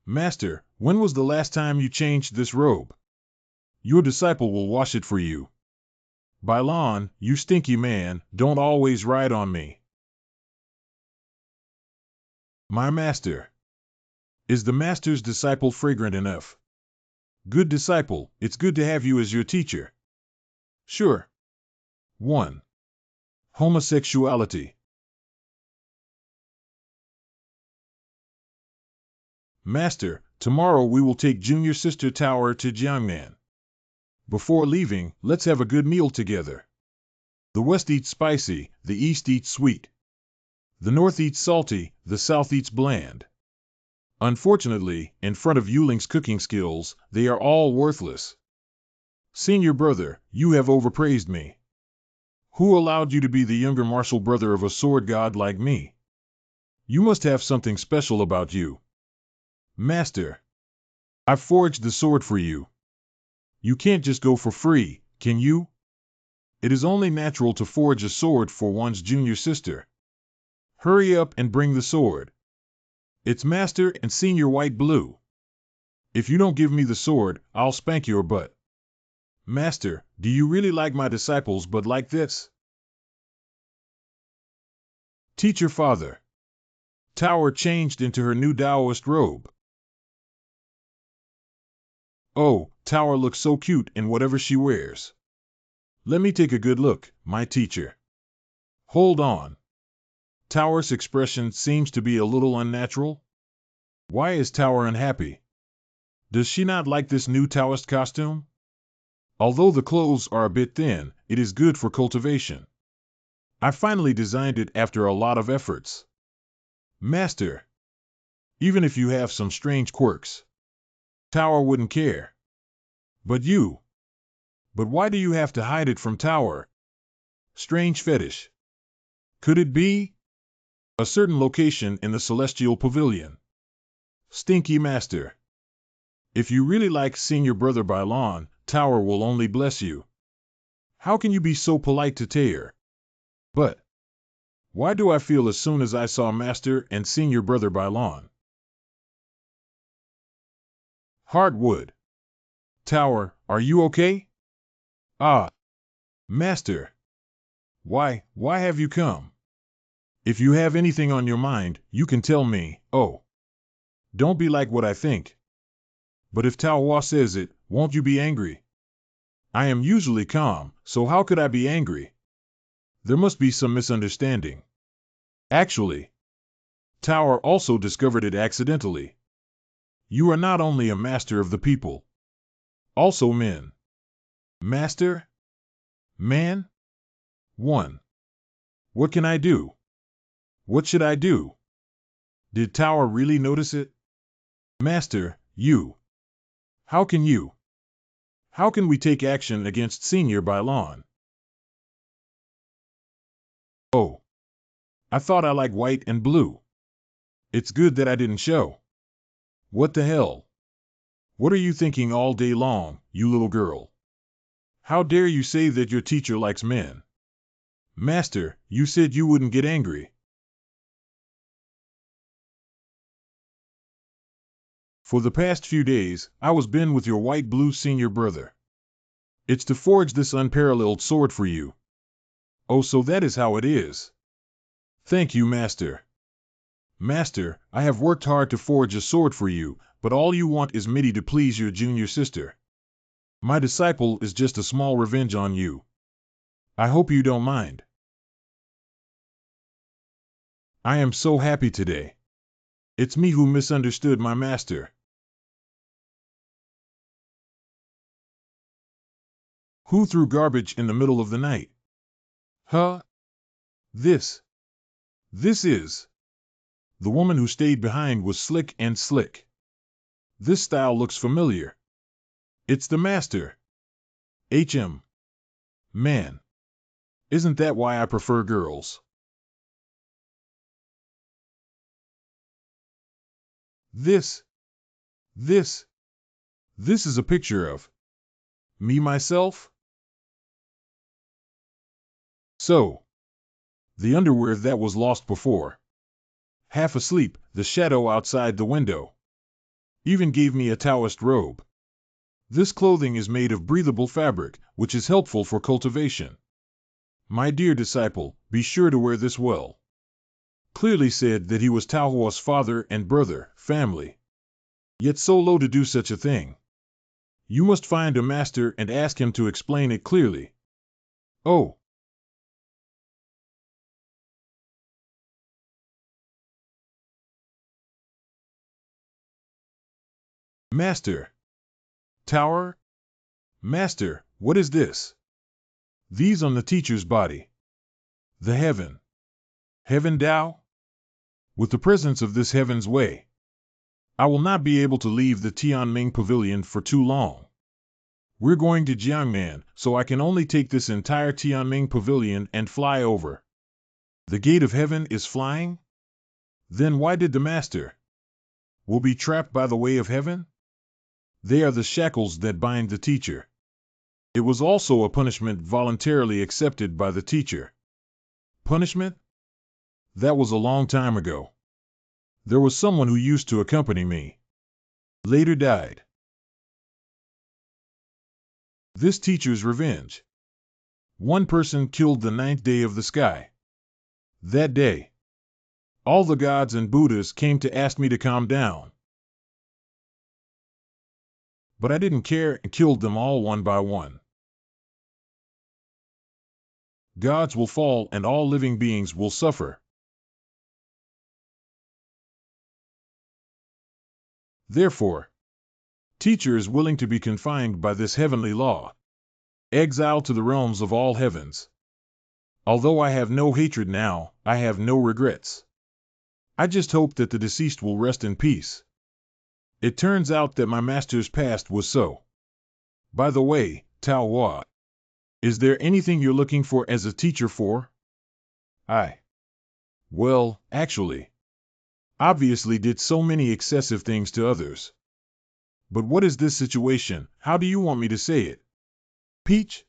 Master, when was the last time you changed this robe? Your disciple will wash it for you. Bailon, you stinky man, don't always ride on me. My master. Is the master's disciple fragrant enough? Good disciple, it's good to have you as your teacher. Sure. 1. Homosexuality. Master, tomorrow we will take junior sister Tower to Jiangnan. Before leaving, let's have a good meal together. The West eats spicy, the East eats sweet. The North eats salty, the South eats bland. Unfortunately, in front of Yuling's cooking skills, they are all worthless. Senior brother, you have overpraised me. Who allowed you to be the younger martial brother of a sword god like me? You must have something special about you. Master, I've forged the sword for you. You can't just go for free, can you? It is only natural to forge a sword for one's junior sister. Hurry up and bring the sword. It's Master and Senior White Blue. If you don't give me the sword, I'll spank your butt. Master, do you really like my disciples but like this? Teacher Father. Tower changed into her new Taoist robe. Oh, Tower looks so cute in whatever she wears. Let me take a good look, my teacher. Hold on. Tower's expression seems to be a little unnatural. Why is Tower unhappy? Does she not like this new Taoist costume? Although the clothes are a bit thin, it is good for cultivation. I finally designed it after a lot of efforts. Master. Even if you have some strange quirks, Tower wouldn't care. But you. But why do you have to hide it from Tower? Strange fetish. Could it be? A certain location in the Celestial Pavilion. Stinky Master. If you really like Senior Brother Bailon, Tower will only bless you. How can you be so polite to Taylor? But why do I feel as soon as I saw Master and Senior Brother Bailon? Hardwood. Tower, are you okay? Ah, Master. Why have you come? If you have anything on your mind, you can tell me. Oh, don't be like what I think. But if Tao says it, won't you be angry? I am usually calm, so how could I be angry? There must be some misunderstanding. Actually, Tower also discovered it accidentally. You are not only a master of the people, also men. Master? Man? 1. What can I do? What should I do? Did Tower really notice it? Master, you. How can you? How can we take action against Senior Bailon? Oh. I thought I liked white and blue. It's good that I didn't show. What the hell? What are you thinking all day long, you little girl? How dare you say that your teacher likes men? Master, you said you wouldn't get angry. For the past few days, I was been with your white-blue senior brother. It's to forge this unparalleled sword for you. Oh, so that is how it is. Thank you, Master. Master, I have worked hard to forge a sword for you, but all you want is me to please your junior sister. My disciple is just a small revenge on you. I hope you don't mind. I am so happy today. It's me who misunderstood my master. Who threw garbage in the middle of the night? Huh? This is. The woman who stayed behind was slick and slick. This style looks familiar. It's the master. HM. Man. Isn't that why I prefer girls? This is a picture of me myself? So, the underwear that was lost before. Half asleep, the shadow outside the window. even gave me a Taoist robe. This clothing is made of breathable fabric, which is helpful for cultivation. My dear disciple, be sure to wear this well. Clearly said that he was Tao Hua's father and brother, family. Yet so low to do such a thing. You must find a master and ask him to explain it clearly. Oh. Master. Tower? Master, what is this? These on the teacher's body. The heaven. Heaven Tao? With the presence of this heaven's way, I will not be able to leave the Tianming Pavilion for too long. We're going to Jiangnan, so I can only take this entire Tianming Pavilion and fly over. The gate of heaven is flying? Then why did the master will be trapped by the way of heaven? They are the shackles that bind the teacher. It was also a punishment voluntarily accepted by the teacher. Punishment? That was a long time ago. There was someone who used to accompany me. Later died. This teacher's revenge. One person killed the 9th day of the sky. That day, all the gods and Buddhas came to ask me to calm down. But I didn't care and killed them all one by one. Gods will fall and all living beings will suffer. Therefore, teacher is willing to be confined by this heavenly law, exiled to the realms of all heavens. Although I have no hatred now, I have no regrets. I just hope that the deceased will rest in peace. It turns out that my master's past was so. By the way, Tao Hua, is there anything you're looking for as a teacher for? Well, actually, obviously did so many excessive things to others. But what is this situation? How do you want me to say it? Peach?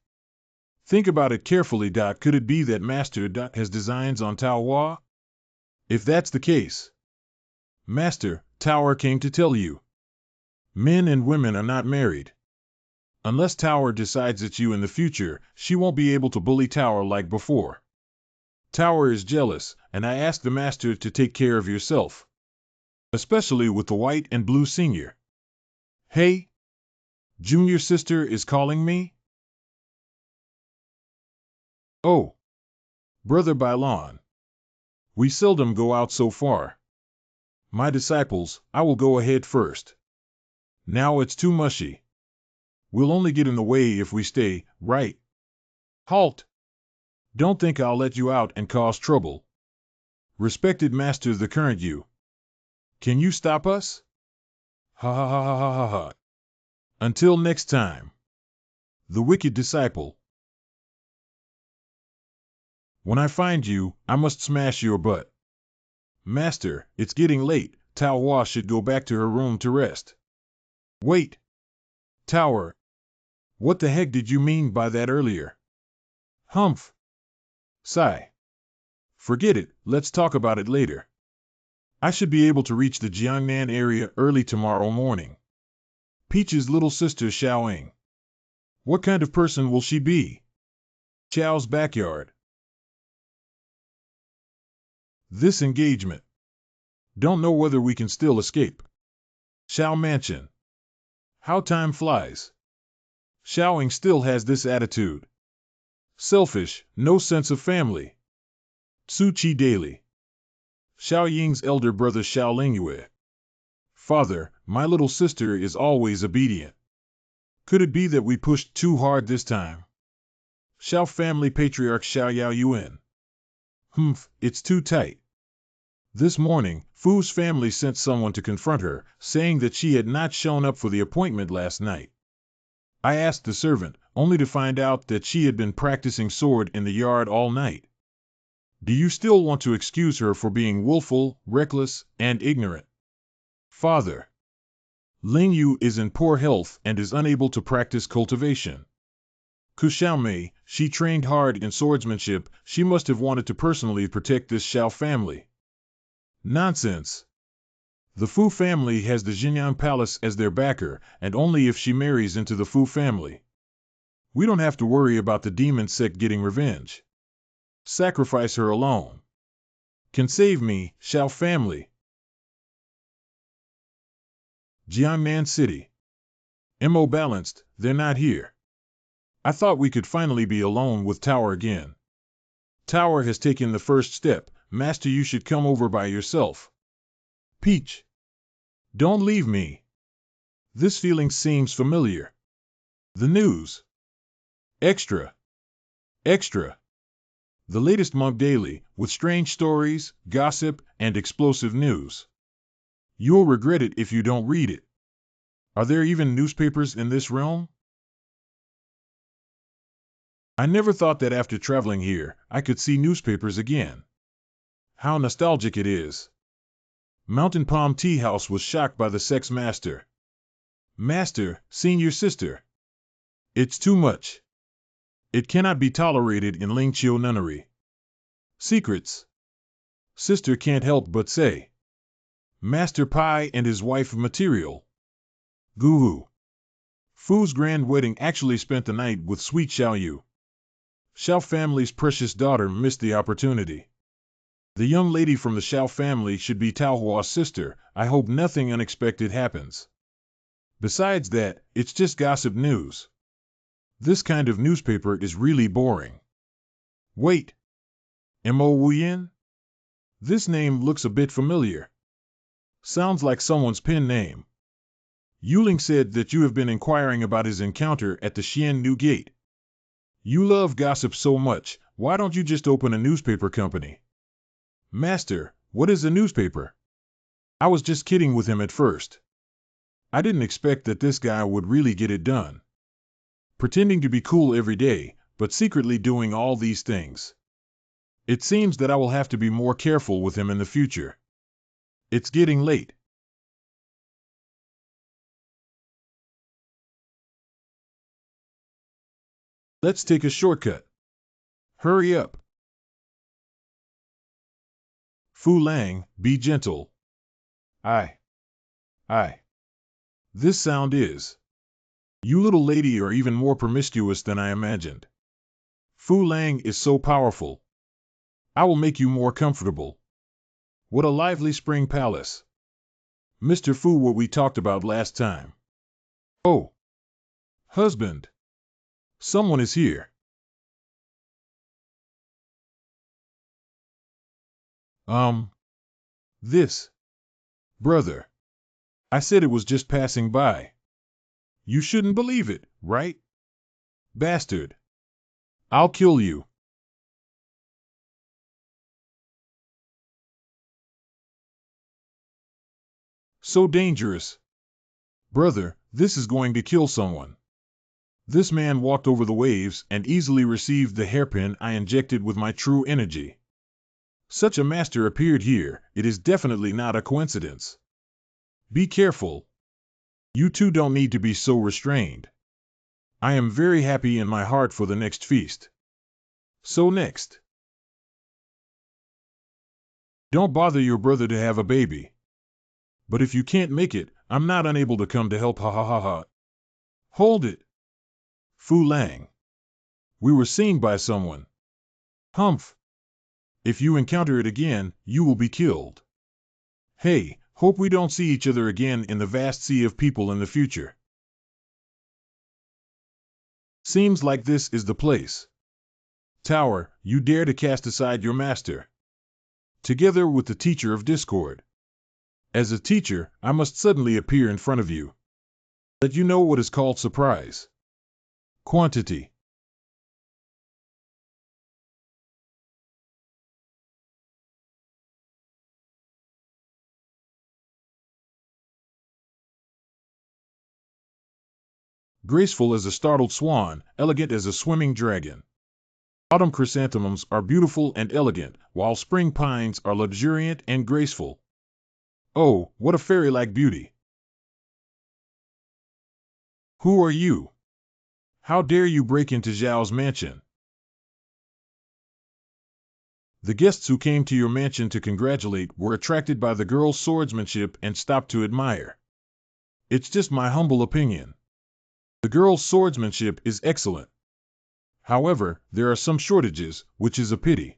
Think about it carefully. Could it be that Master has designs on Tao Hua? If that's the case, Master, Tower came to tell you. Men and women are not married. Unless Tower decides it's you in the future, she won't be able to bully Tower like before. Tower is jealous, and I ask the Master to take care of yourself. Especially with the white and blue senior. Hey? Junior sister is calling me? Oh. Brother Bailon. We seldom go out so far. My disciples, I will go ahead first. Now it's too mushy. We'll only get in the way if we stay, right? Halt! Don't think I'll let you out and cause trouble. Respected Master, the current you. Can you stop us? Ha ha ha ha ha ha. Until next time. The wicked disciple. When I find you, I must smash your butt. Master, it's getting late. Tao Hua should go back to her room to rest. Wait. Tower. What the heck did you mean by that earlier? Humph. Sigh. Forget it, let's talk about it later. I should be able to reach the Jiangnan area early tomorrow morning. Peach's little sister Xiaoying. What kind of person will she be? Xiao's backyard. This engagement. Don't know whether we can still escape. Xiao Mansion. How time flies. Xiaoying still has this attitude. Selfish, no sense of family. Tsu Chi Daily. Xiao Ying's elder brother Xiao Lingyue. Father, my little sister is always obedient. Could it be that we pushed too hard this time? Xiao family patriarch Xiao Yao Yuan. Humph, it's too tight. This morning, Fu's family sent someone to confront her, saying that she had not shown up for the appointment last night. I asked the servant, only to find out that she had been practicing sword in the yard all night. Do you still want to excuse her for being willful, reckless, and ignorant? Father. Ling Yu is in poor health and is unable to practice cultivation. Ku Xiaomei, she trained hard in swordsmanship, she must have wanted to personally protect this Xiao family. Nonsense. The Fu family has the Jinyan Palace as their backer, and only if she marries into the Fu family. We don't have to worry about the demon sect getting revenge. Sacrifice her alone. Can save me, Shao family. Jiangnan City. Mo balanced, they're not here. I thought we could finally be alone with Tower again. Tower has taken the first step. Master, you should come over by yourself. Peach. Don't leave me. This feeling seems familiar. The news. Extra. Extra. The latest monk daily, with strange stories, gossip, and explosive news. You'll regret it if you don't read it. Are there even newspapers in this realm? I never thought that after traveling here, I could see newspapers again. How nostalgic it is. Mountain Palm Tea House was shocked by the sex master. Master, seen your sister. It's too much. It cannot be tolerated in Lingqiu nunnery. Secrets. Sister can't help but say. Master Pai and his wife material. Guru. Fu's grand wedding actually spent the night with sweet Xiao Yu. Xiao family's precious daughter missed the opportunity. The young lady from the Xiao family should be Tao Hua's sister. I hope nothing unexpected happens. Besides that, it's just gossip news. This kind of newspaper is really boring. Wait. Mo Wuyin? This name looks a bit familiar. Sounds like someone's pen name. Yuling said that you have been inquiring about his encounter at the Xian New Gate. You love gossip so much, why don't you just open a newspaper company? Master, what is a newspaper? I was just kidding with him at first. I didn't expect that this guy would really get it done. Pretending to be cool every day, but secretly doing all these things. It seems that I will have to be more careful with him in the future. It's getting late. Let's take a shortcut. Hurry up. Fu Lang, be gentle. I. This sound is. You little lady are even more promiscuous than I imagined. Fu Lang is so powerful. I will make you more comfortable. What a lively spring palace. Mr. Fu, what we talked about last time. Oh. Husband. Someone is here. This. Brother. I said it was just passing by. You shouldn't believe it, right? Bastard. I'll kill you. So dangerous. Brother, this is going to kill someone. This man walked over the waves and easily received the hairpin I injected with my true energy. Such a master appeared here, it is definitely not a coincidence. Be careful. You two don't need to be so restrained. I am very happy in my heart for the next feast. So next. Don't bother your brother to have a baby. But if you can't make it, I'm not unable to come to help, ha ha ha ha. Hold it. Fu Lang. We were seen by someone. Humph. If you encounter it again, you will be killed. Hey, hope we don't see each other again in the vast sea of people in the future. Seems like this is the place. Tower, you dare to cast aside your master. Together with the teacher of discord. As a teacher, I must suddenly appear in front of you. Let you know what is called surprise. Quantity. Graceful as a startled swan, elegant as a swimming dragon. Autumn chrysanthemums are beautiful and elegant, while spring pines are luxuriant and graceful. Oh, what a fairy-like beauty! Who are you? How dare you break into Zhao's mansion? The guests who came to your mansion to congratulate were attracted by the girl's swordsmanship and stopped to admire. It's just my humble opinion. The girl's swordsmanship is excellent. However, there are some shortages, which is a pity.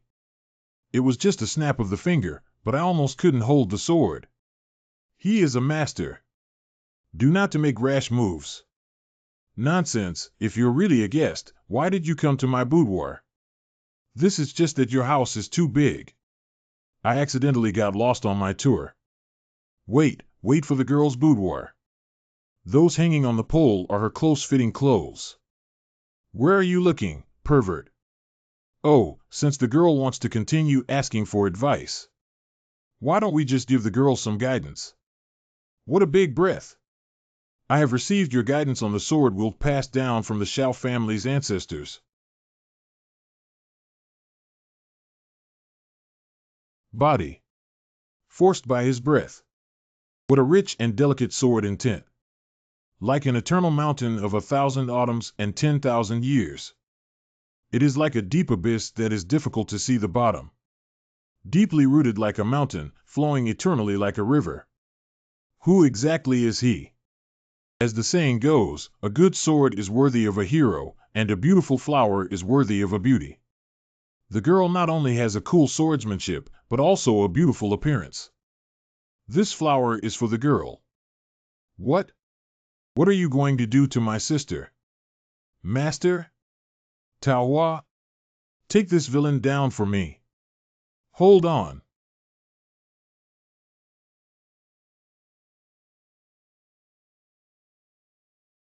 It was just a snap of the finger, but I almost couldn't hold the sword. He is a master. Do not to make rash moves. Nonsense, if you're really a guest, why did you come to my boudoir? This is just that your house is too big. I accidentally got lost on my tour. Wait for the girl's boudoir. Those hanging on the pole are her close-fitting clothes. Where are you looking, pervert? Oh, since the girl wants to continue asking for advice. Why don't we just give the girl some guidance? What a big breath. I have received your guidance on the sword we'll pass down from the Shao family's ancestors. Body. Forced by his breath. What a rich and delicate sword intent. Like an eternal mountain of 1,000 autumns and 10,000 years. It is like a deep abyss that is difficult to see the bottom. Deeply rooted like a mountain, flowing eternally like a river. Who exactly is he? As the saying goes, a good sword is worthy of a hero, and a beautiful flower is worthy of a beauty. The girl not only has a cool swordsmanship, but also a beautiful appearance. This flower is for the girl. What? What are you going to do to my sister? Master? Taohua? Take this villain down for me. Hold on.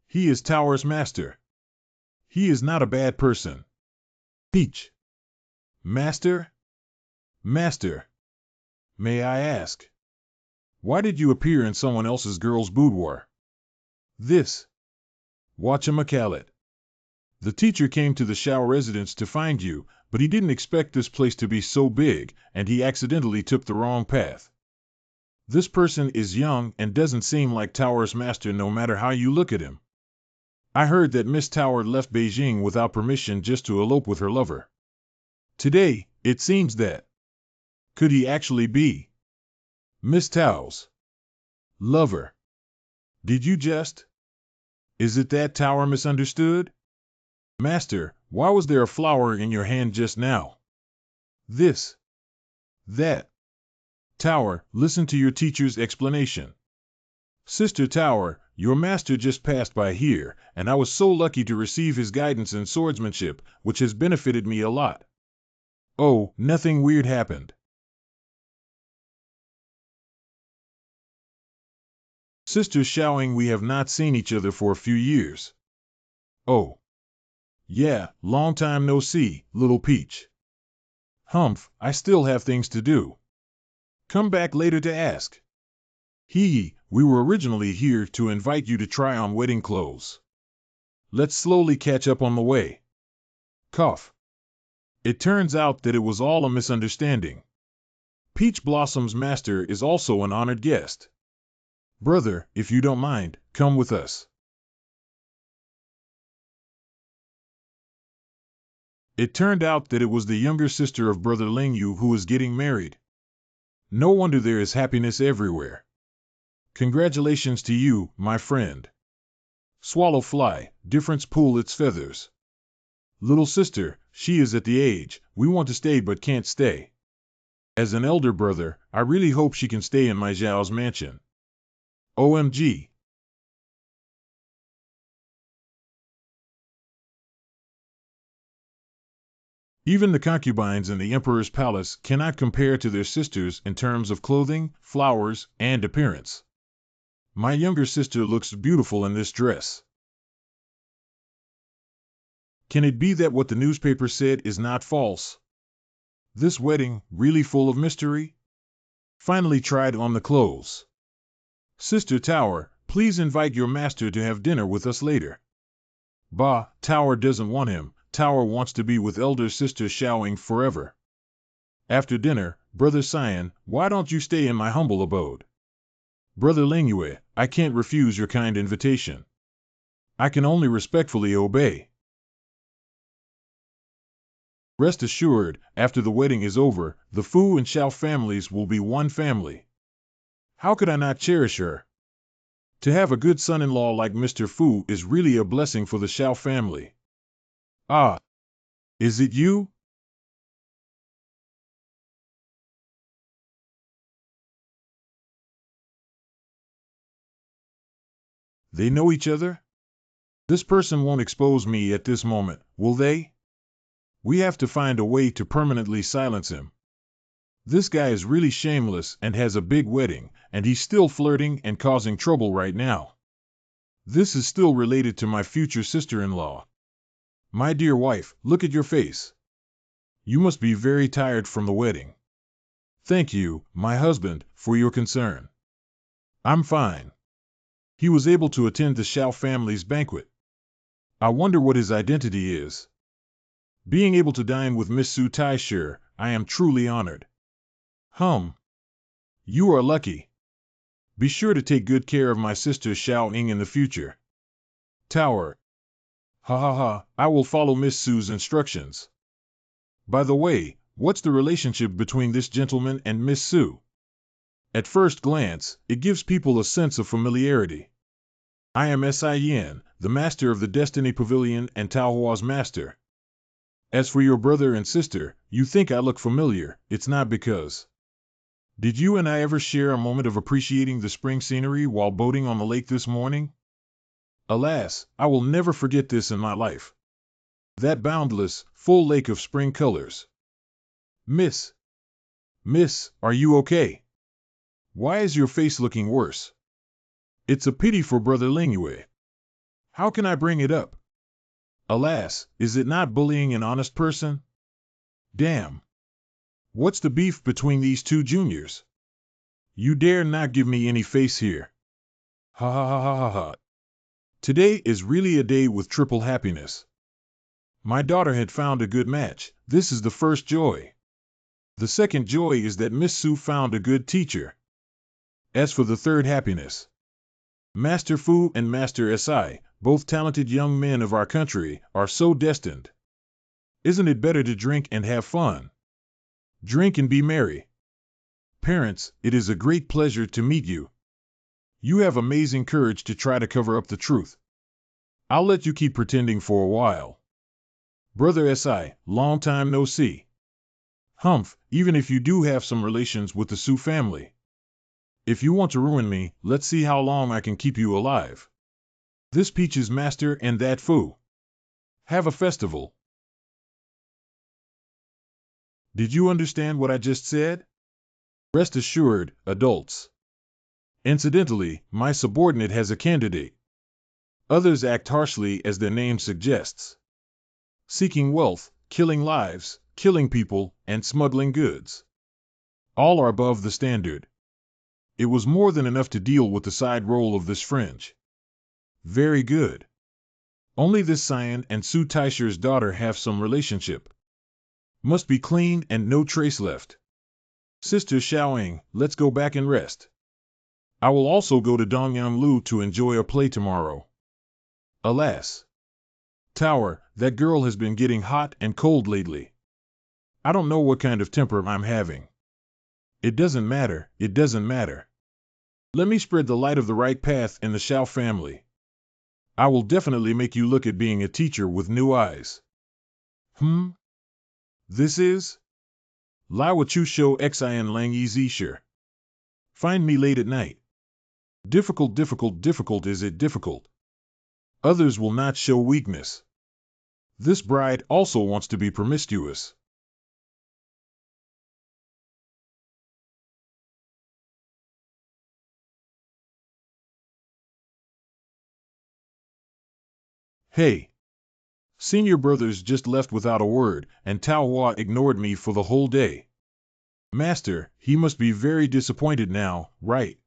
He is Tower's master. He is not a bad person. Peach. Master? Master. May I ask? Why did you appear in someone else's girl's boudoir? This. Whatchamacallit. The teacher came to the Shao residence to find you, but he didn't expect this place to be so big, and he accidentally took the wrong path. This person is young and doesn't seem like Tower's master no matter how you look at him. I heard that Miss Tower left Beijing without permission just to elope with her lover. Today, it seems that. Could he actually be Miss Tao's lover? Did you just? Is it that Tower misunderstood? Master, why was there a flower in your hand just now? This. That. Tower, listen to your teacher's explanation. Sister Tower, your master just passed by here, and I was so lucky to receive his guidance in swordsmanship, which has benefited me a lot. Oh, nothing weird happened. Sister Shaoing, we have not seen each other for a few years. Oh. Yeah, long time no see, little Peach. Humph, I still have things to do. Come back later to ask. We were originally here to invite you to try on wedding clothes. Let's slowly catch up on the way. Cough. It turns out that it was all a misunderstanding. Peach Blossom's master is also an honored guest. Brother, if you don't mind, come with us. It turned out that it was the younger sister of Brother Lingyu who was getting married. No wonder there is happiness everywhere. Congratulations to you, my friend. Swallow fly, difference pull its feathers. Little sister, she is at the age, we want to stay but can't stay. As an elder brother, I really hope she can stay in my Zhao's mansion. OMG. Even the concubines in the emperor's palace cannot compare to their sisters in terms of clothing, flowers, and appearance. My younger sister looks beautiful in this dress. Can it be that what the newspaper said is not false? This wedding, really full of mystery? Finally tried on the clothes. Sister Tower, please invite your master to have dinner with us later. Bah, Tower doesn't want him. Tower wants to be with elder sister Shaoing forever. After dinner, Brother Cyan, why don't you stay in my humble abode? Brother Lingyue, I can't refuse your kind invitation. I can only respectfully obey. Rest assured, after the wedding is over, the Fu and Xiao families will be one family. How could I not cherish her? To have a good son-in-law like Mr. Fu is really a blessing for the Xiao family. Ah, is it you? They know each other? This person won't expose me at this moment, will they? We have to find a way to permanently silence him. This guy is really shameless and has a big wedding, and he's still flirting and causing trouble right now. This is still related to my future sister-in-law. My dear wife, look at your face. You must be very tired from the wedding. Thank you, my husband, for your concern. I'm fine. He was able to attend the Xiao family's banquet. I wonder what his identity is. Being able to dine with Miss Su Taisher, I am truly honored. You are lucky. Be sure to take good care of my sister Xiao Ying in the future. Tower. Ha ha ha, I will follow Miss Su's instructions. By the way, what's the relationship between this gentleman and Miss Su? At first glance, it gives people a sense of familiarity. I am Yin, the master of the Destiny Pavilion and Taohua's master. As for your brother and sister, you think I look familiar, it's not because. Did you and I ever share a moment of appreciating the spring scenery while boating on the lake this morning? Alas, I will never forget this in my life. That boundless, full lake of spring colors. Miss, are you okay? Why is your face looking worse? It's a pity for Brother Lingyue. How can I bring it up? Alas, is it not bullying an honest person? Damn. What's the beef between these two juniors? You dare not give me any face here. Ha ha ha ha ha ha. Today is really a day with triple happiness. My daughter had found a good match. This is the first joy. The second joy is that Miss Su found a good teacher. As for the third happiness, Master Fu and Master Si, both talented young men of our country, are so destined. Isn't it better to drink and have fun? Drink and be merry. Parents, it is a great pleasure to meet you. You have amazing courage to try to cover up the truth. I'll let you keep pretending for a while. Brother Si, long time no see. Even if you do have some relations with the Su family. If you want to ruin me, let's see how long I can keep you alive. This Peach's master and that Fu. Have a festival. Did you understand what I just said? Rest assured, adults. Incidentally, my subordinate has a candidate. Others act harshly as their name suggests. Seeking wealth, killing lives, killing people, and smuggling goods. All are above the standard. It was more than enough to deal with the side role of this fringe. Very good. Only this Cyan and Su Taisher's daughter have some relationship. Must be clean and no trace left. Sister Xiaoying, let's go back and rest. I will also go to Dongyang Lu to enjoy a play tomorrow. Alas. Tower, that girl has been getting hot and cold lately. I don't know what kind of temper I'm having. It doesn't matter. Let me spread the light of the right path in the Xiao family. I will definitely make you look at being a teacher with new eyes. This is? Lai Chu Shou Xin Lang Yi Zisher. Find me late at night. Difficult is it difficult? Others will not show weakness. This bride also wants to be promiscuous. Hey. Senior brothers just left without a word, and Tao Hua ignored me for the whole day. Master, he must be very disappointed now, right?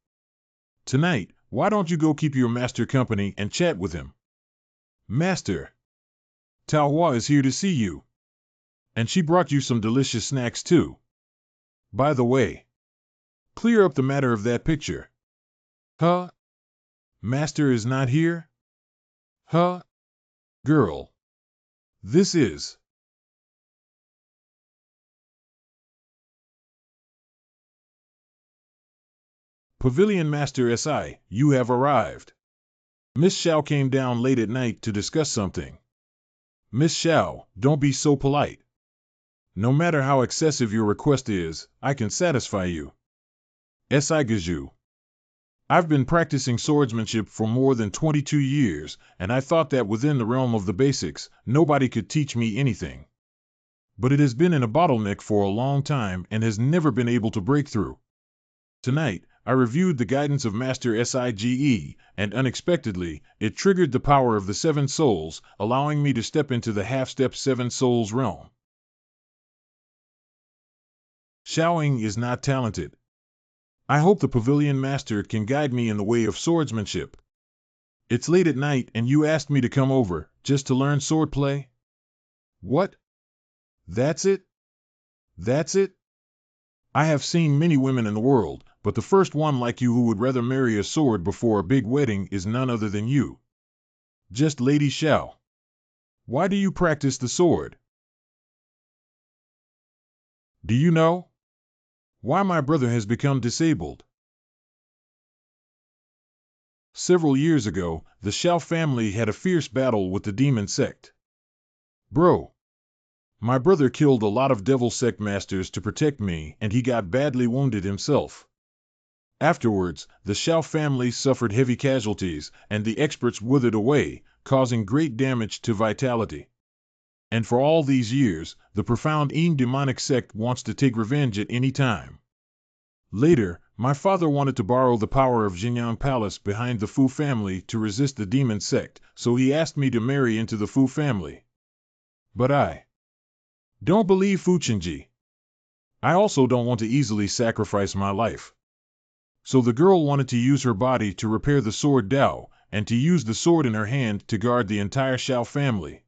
Tonight, why don't you go keep your master company and chat with him? Master. Tao Hua is here to see you. And she brought you some delicious snacks too. By the way, clear up the matter of that picture. Huh? Master is not here? Huh? Girl. This is. Pavilion Master SI, you have arrived. Miss Xiao came down late at night to discuss something. Miss Xiao, don't be so polite. No matter how excessive your request is, I can satisfy you. SI Gaju. I've been practicing swordsmanship for more than 22 years, and I thought that within the realm of the basics, nobody could teach me anything. But it has been in a bottleneck for a long time and has never been able to break through. Tonight, I reviewed the guidance of Master SIGE, and unexpectedly, it triggered the power of the Seven Souls, allowing me to step into the half-step Seven Souls realm. Xiaoying is not talented. I hope the Pavilion Master can guide me in the way of swordsmanship. It's late at night and you asked me to come over, just to learn swordplay? What? That's it? That's it? I have seen many women in the world, but the first one like you who would rather marry a sword before a big wedding is none other than you. Just Lady Xiao. Why do you practice the sword? Do you know why my brother has become disabled? Several years ago, the Xiao family had a fierce battle with the demon sect. Bro. My brother killed a lot of devil sect masters to protect me, and he got badly wounded himself. Afterwards, the Xiao family suffered heavy casualties, and the experts withered away, causing great damage to vitality. And for all these years, the profound demonic sect wants to take revenge at any time. Later, my father wanted to borrow the power of Jinyang Palace behind the Fu family to resist the demon sect, so he asked me to marry into the Fu family. But I don't believe Fu Qingji. I also don't want to easily sacrifice my life. So the girl wanted to use her body to repair the sword Dao, and to use the sword in her hand to guard the entire Xiao family.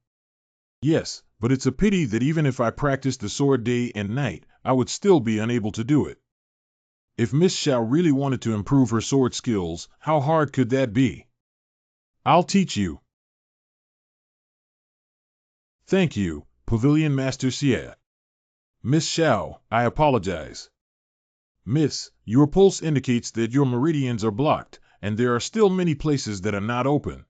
Yes, but it's a pity that even if I practiced the sword day and night, I would still be unable to do it. If Miss Xiao really wanted to improve her sword skills, how hard could that be? I'll teach you. Thank you, Pavilion Master Xie. Miss Xiao, I apologize. Miss, your pulse indicates that your meridians are blocked, and there are still many places that are not open.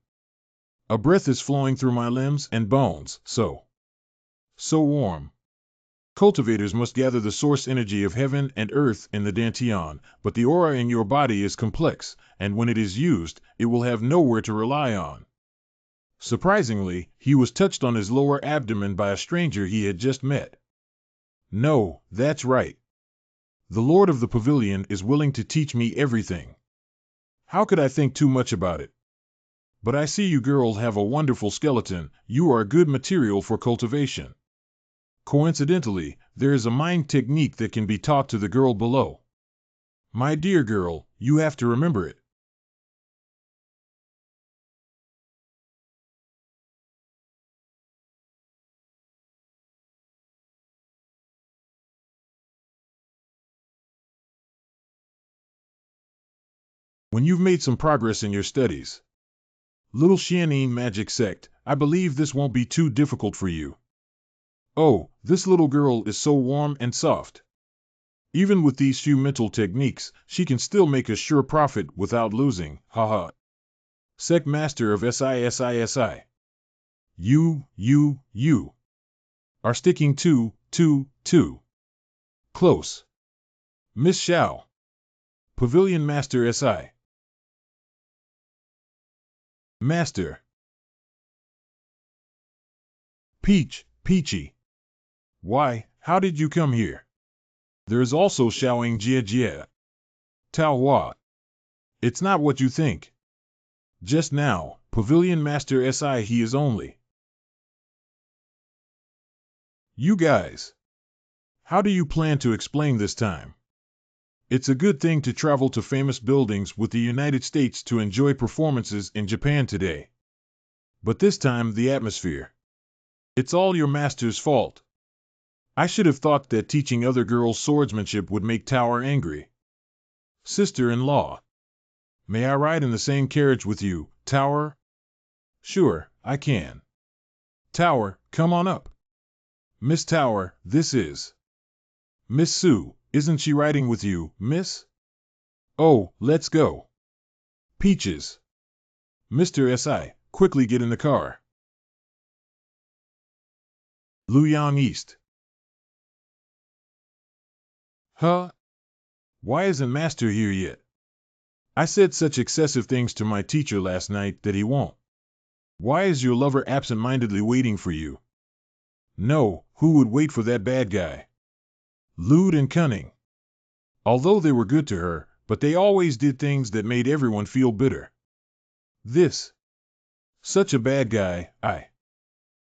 A breath is flowing through my limbs and bones, so warm. Cultivators must gather the source energy of heaven and earth in the Dantian, but the aura in your body is complex, and when it is used, it will have nowhere to rely on. Surprisingly, he was touched on his lower abdomen by a stranger he had just met. No, that's right. The Lord of the Pavilion is willing to teach me everything. How could I think too much about it? But I see you girls have a wonderful skeleton. You are good material for cultivation. Coincidentally, there is a mind technique that can be taught to the girl below. My dear girl, you have to remember it. When you've made some progress in your studies. Little Xianin magic sect, I believe this won't be too difficult for you. Oh, this little girl is so warm and soft. Even with these few mental techniques, she can still make a sure profit without losing, haha. Sect Master of SISISI. You are sticking too close. Miss Xiao. Pavilion Master SI. Master. Peachy. Why, how did you come here? There is also Xiaoying Jie. Tao Hua. It's not what you think. Just now, Pavilion Master SI he is only. You guys. How do you plan to explain this time? It's a good thing to travel to famous buildings with the United States to enjoy performances in Japan today. But this time the atmosphere. It's all your master's fault. I should have thought that teaching other girls swordsmanship would make Tower angry. Sister-in-law. May I ride in the same carriage with you, Tower? Sure, I can. Tower, come on up. Miss Tower, this is Miss Sue. Isn't she riding with you, miss? Oh, let's go. Peaches. Mr. S.I., quickly get in the car. Luyang East. Huh? Why isn't Master here yet? I said such excessive things to my teacher last night that he won't. Why is your lover absent-mindedly waiting for you? No, who would wait for that bad guy? Lewd and cunning. Although they were good to her, but they always did things that made everyone feel bitter. This. Such a bad guy,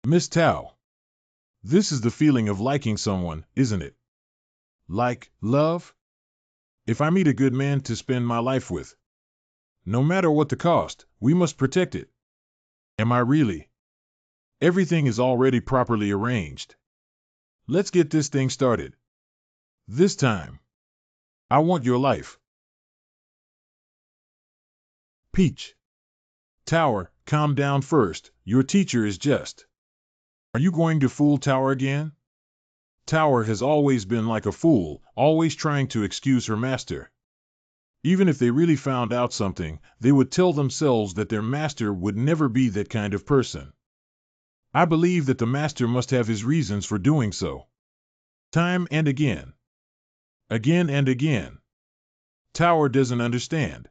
Miss Tao. This is the feeling of liking someone, isn't it? Like, love? If I meet a good man to spend my life with, no matter what the cost, we must protect it. Am I really? Everything is already properly arranged. Let's get this thing started. This time. I want your life. Peach. Tower, calm down first. Your teacher is just. Are you going to fool Tower again? Tower has always been like a fool, always trying to excuse her master. Even if they really found out something, they would tell themselves that their master would never be that kind of person. I believe that the master must have his reasons for doing so. Time and again. Again and again. Tower doesn't understand.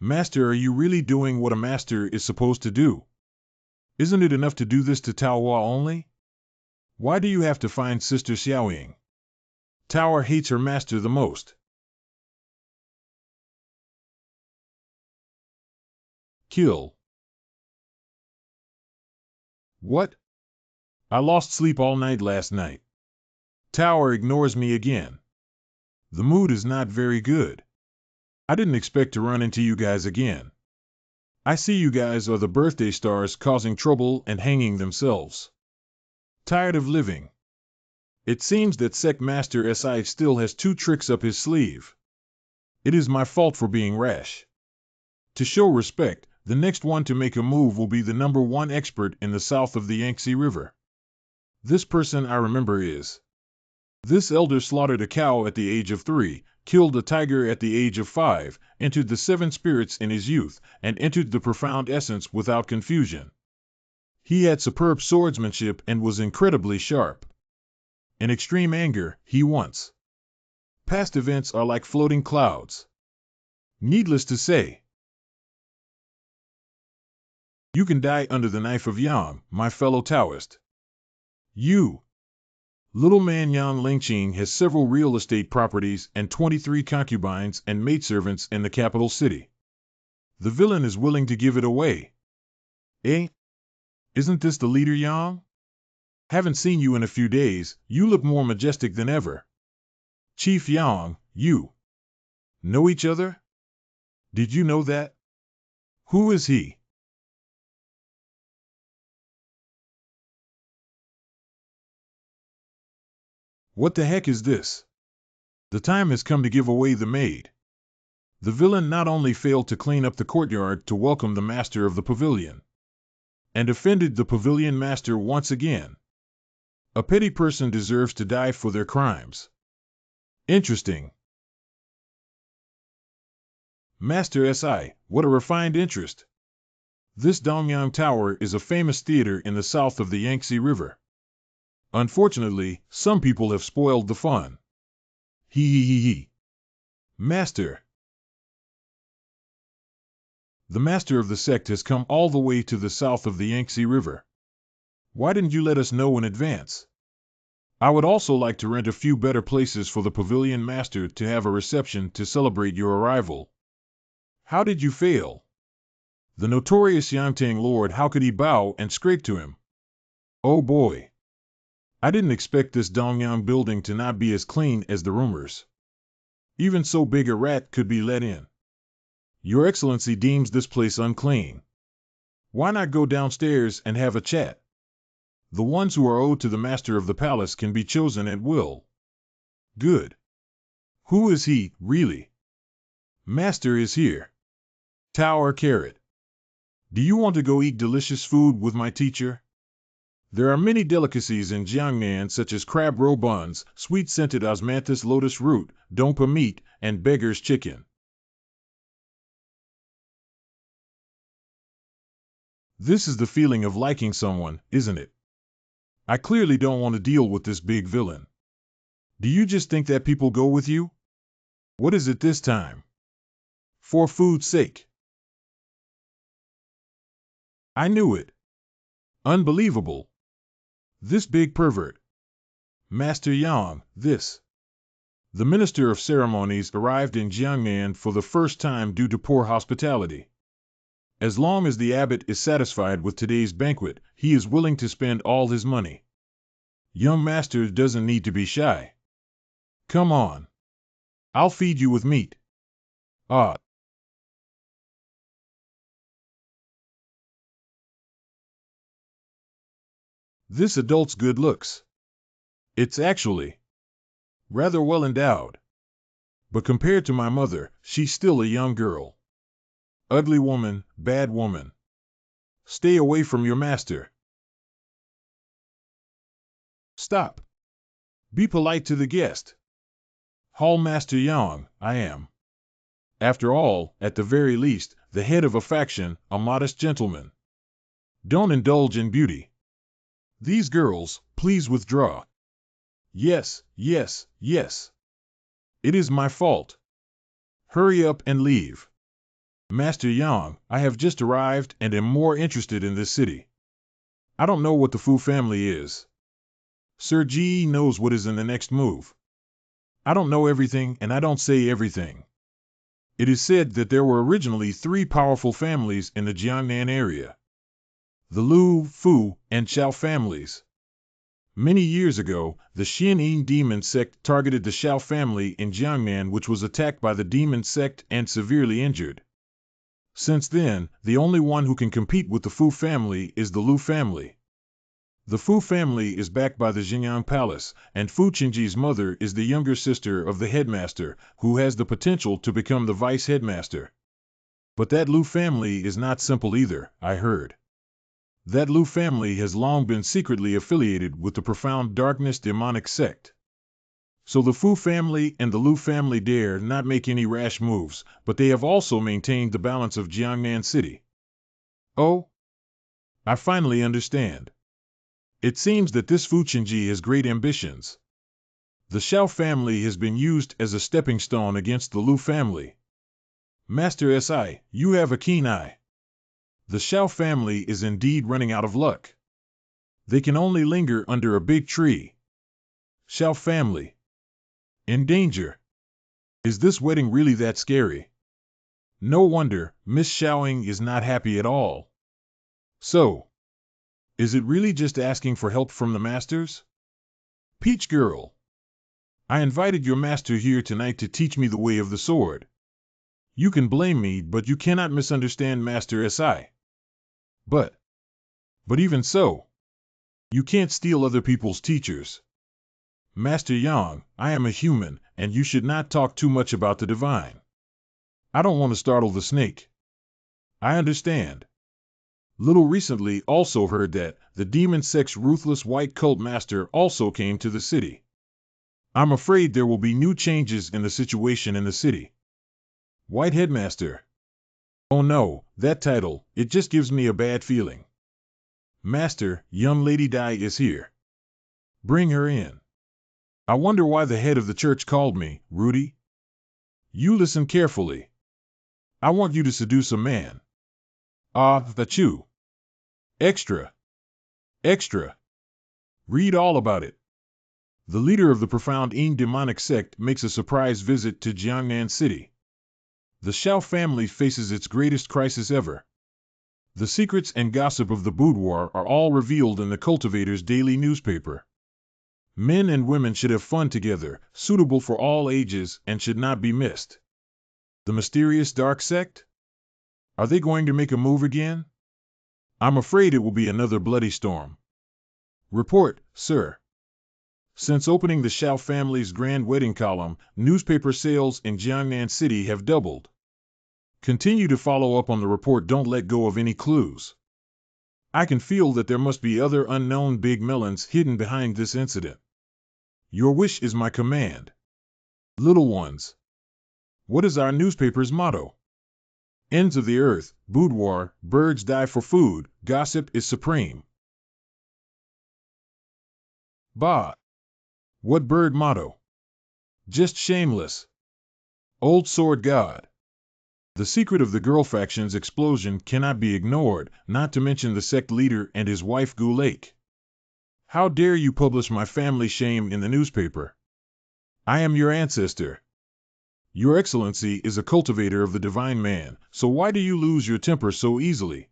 Master, are you really doing what a master is supposed to do? Isn't it enough to do this to Taohua only? Why do you have to find Sister Xiaoying? Tower hates her master the most. Kill. What? I lost sleep all night last night. Tower ignores me again. The mood is not very good. I didn't expect to run into you guys again. I see you guys are the birthday stars causing trouble and hanging themselves. Tired of living. It seems that Sect Master S.I. still has 2 tricks up his sleeve. It is my fault for being rash. To show respect, the next one to make a move will be the #1 expert in the south of the Yangtze River. This person I remember is. This elder slaughtered a cow at the age of 3, killed a tiger at the age of 5, entered the 7 spirits in his youth, and entered the profound essence without confusion. He had superb swordsmanship and was incredibly sharp. In extreme anger, he once. Past events are like floating clouds. Needless to say, you can die under the knife of Yang, my fellow Taoist. You. Little man Yang Lingqing has several real estate properties and 23 concubines and maidservants in the capital city. The villain is willing to give it away. Eh? Isn't this the leader, Yang? Haven't seen you in a few days, you look more majestic than ever. Chief Yang, you. Know each other? Did you know that? Who is he? What the heck is this? The time has come to give away the maid. The villain not only failed to clean up the courtyard to welcome the master of the pavilion, and offended the pavilion master once again. A petty person deserves to die for their crimes. Interesting. Master S.I., what a refined interest. This Dongyang Tower is a famous theater in the south of the Yangtze River. Unfortunately, some people have spoiled the fun. He. Master. The master of the sect has come all the way to the south of the Yangtze River. Why didn't you let us know in advance? I would also like to rent a few better places for the pavilion master to have a reception to celebrate your arrival. How did you fail? The notorious Yangtang Lord, how could he bow and scrape to him? Oh boy. I didn't expect this Dongyang building to not be as clean as the rumors. Even so big a rat could be let in. Your Excellency deems this place unclean. Why not go downstairs and have a chat? The ones who are owed to the master of the palace can be chosen at will. Good. Who is he, really? Master is here. Tower Carrot. Do you want to go eat delicious food with my teacher? There are many delicacies in Jiangnan such as crab roe buns, sweet-scented osmanthus lotus root, dongpa meat, and beggar's chicken. This is the feeling of liking someone, isn't it? I clearly don't want to deal with this big villain. Do you just think that people go with you? What is it this time? For food's sake. I knew it. Unbelievable. This big pervert. Master Yang, this. The Minister of Ceremonies arrived in Jiangnan for the first time due to poor hospitality. As long as the abbot is satisfied with today's banquet, he is willing to spend all his money. Young master doesn't need to be shy. Come on. I'll feed you with meat. Ah. This adult's good looks. It's actually rather well endowed. But compared to my mother, she's still a young girl. Ugly woman, bad woman. Stay away from your master. Stop. Be polite to the guest. Hall Master Yang, I am. After all, at the very least, the head of a faction, a modest gentleman. Don't indulge in beauty. These girls, please withdraw. Yes, yes, yes. It is my fault. Hurry up and leave. Master Yang, I have just arrived and am more interested in this city. I don't know what the Fu family is. Sir Ji knows what is in the next move. I don't know everything and I don't say everything. It is said that there were originally 3 powerful families in the Jiangnan area. The Lu, Fu, and Chao families. Many years ago, the Xianying demon sect targeted the Shao family in Jiangnan, which was attacked by the demon sect and severely injured. Since then, the only one who can compete with the Fu family is the Lu family. The Fu family is backed by the Xinjiang Palace, and Fu Qingji's mother is the younger sister of the headmaster, who has the potential to become the vice headmaster. But that Lu family is not simple either, I heard. That Lu family has long been secretly affiliated with the profound darkness demonic sect. So the Fu family and the Lu family dare not make any rash moves, but they have also maintained the balance of Jiangnan City. Oh? I finally understand. It seems that this Fu Qingji has great ambitions. The Shao family has been used as a stepping stone against the Lu family. Master Si, you have a keen eye. The Shao family is indeed running out of luck. They can only linger under a big tree. Shao family. In danger. Is this wedding really that scary? No wonder Miss Shaoing is not happy at all. So, is it really just asking for help from the masters? Peach girl. I invited your master here tonight to teach me the way of the sword. You can blame me, but you cannot misunderstand Master Si. But even so, you can't steal other people's teachers. Master Yang, I am a human, and you should not talk too much about the divine. I don't want to startle the snake. I understand. Little recently also heard that the demon sect's ruthless white cult master also came to the city. I'm afraid there will be new changes in the situation in the city. White headmaster. Oh no, that title, it just gives me a bad feeling. Master, young Lady Dai is here. Bring her in. I wonder why the head of the church called me, Rudy. You listen carefully. I want you to seduce a man. Ah, that you. Extra. Extra. Read all about it. The leader of the profound Ying demonic sect makes a surprise visit to Jiangnan City. The Shao family faces its greatest crisis ever. The secrets and gossip of the boudoir are all revealed in the cultivator's daily newspaper. Men and women should have fun together, suitable for all ages, and should not be missed. The mysterious dark sect? Are they going to make a move again? I'm afraid it will be another bloody storm. Report, sir. Since opening the Shao family's grand wedding column, newspaper sales in Jiangnan City have doubled. Continue to follow up on the report. Don't let go of any clues. I can feel that there must be other unknown big melons hidden behind this incident. Your wish is my command. Little ones. What is our newspaper's motto? Ends of the earth, boudoir, birds die for food, gossip is supreme. Bah! What bird motto? Just shameless. Old sword god. The secret of the girl faction's explosion cannot be ignored, not to mention the sect leader and his wife Gulake. How dare you publish my family shame in the newspaper? I am your ancestor. Your Excellency is a cultivator of the divine man, so why do you lose your temper so easily?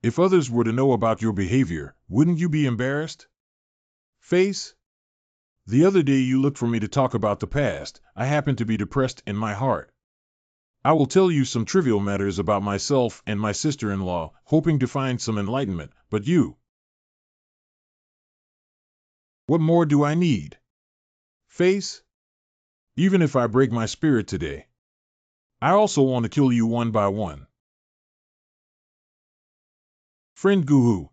If others were to know about your behavior, wouldn't you be embarrassed? Face? The other day you looked for me to talk about the past. I happen to be depressed in my heart. I will tell you some trivial matters about myself and my sister-in-law, hoping to find some enlightenment, but you... What more do I need? Face? Even if I break my spirit today, I also want to kill you one by one. Friend Guhu.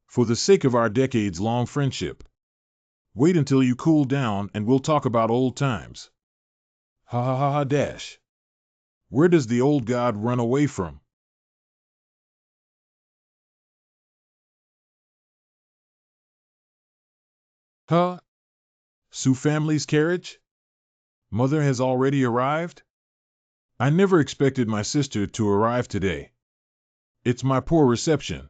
For the sake of our decades-long friendship, wait until you cool down and we'll talk about old times. Ha ha ha ha dash. Where does the old god run away from? Huh? Sue family's carriage? Mother has already arrived? I never expected my sister to arrive today. It's my poor reception.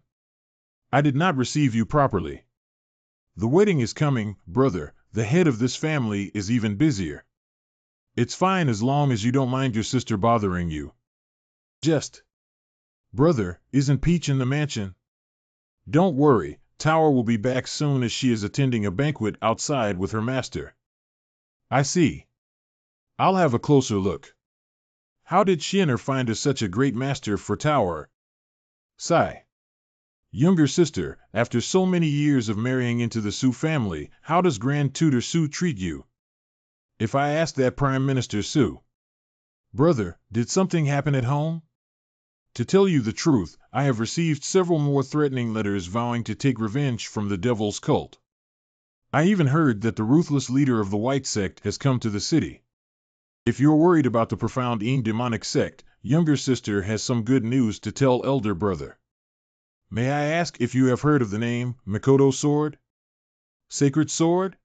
I did not receive you properly. The wedding is coming, brother. The head of this family is even busier. It's fine as long as you don't mind your sister bothering you. Just. Brother, isn't Peach in the mansion? Don't worry, Tower will be back soon as she is attending a banquet outside with her master. I see. I'll have a closer look. How did Shienner find her such a great master for Tower? Sigh. Younger sister, after so many years of marrying into the Sue family, how does Grand Tutor Sue treat you? If I ask that Prime Minister Sue. Brother, did something happen at home? To tell you the truth, I have received several more threatening letters vowing to take revenge from the Devil's cult. I even heard that the ruthless leader of the White Sect has come to the city. If you're worried about the profound demonic sect, younger sister has some good news to tell elder brother. May I ask if you have heard of the name Mikoto Sword? Sacred Sword?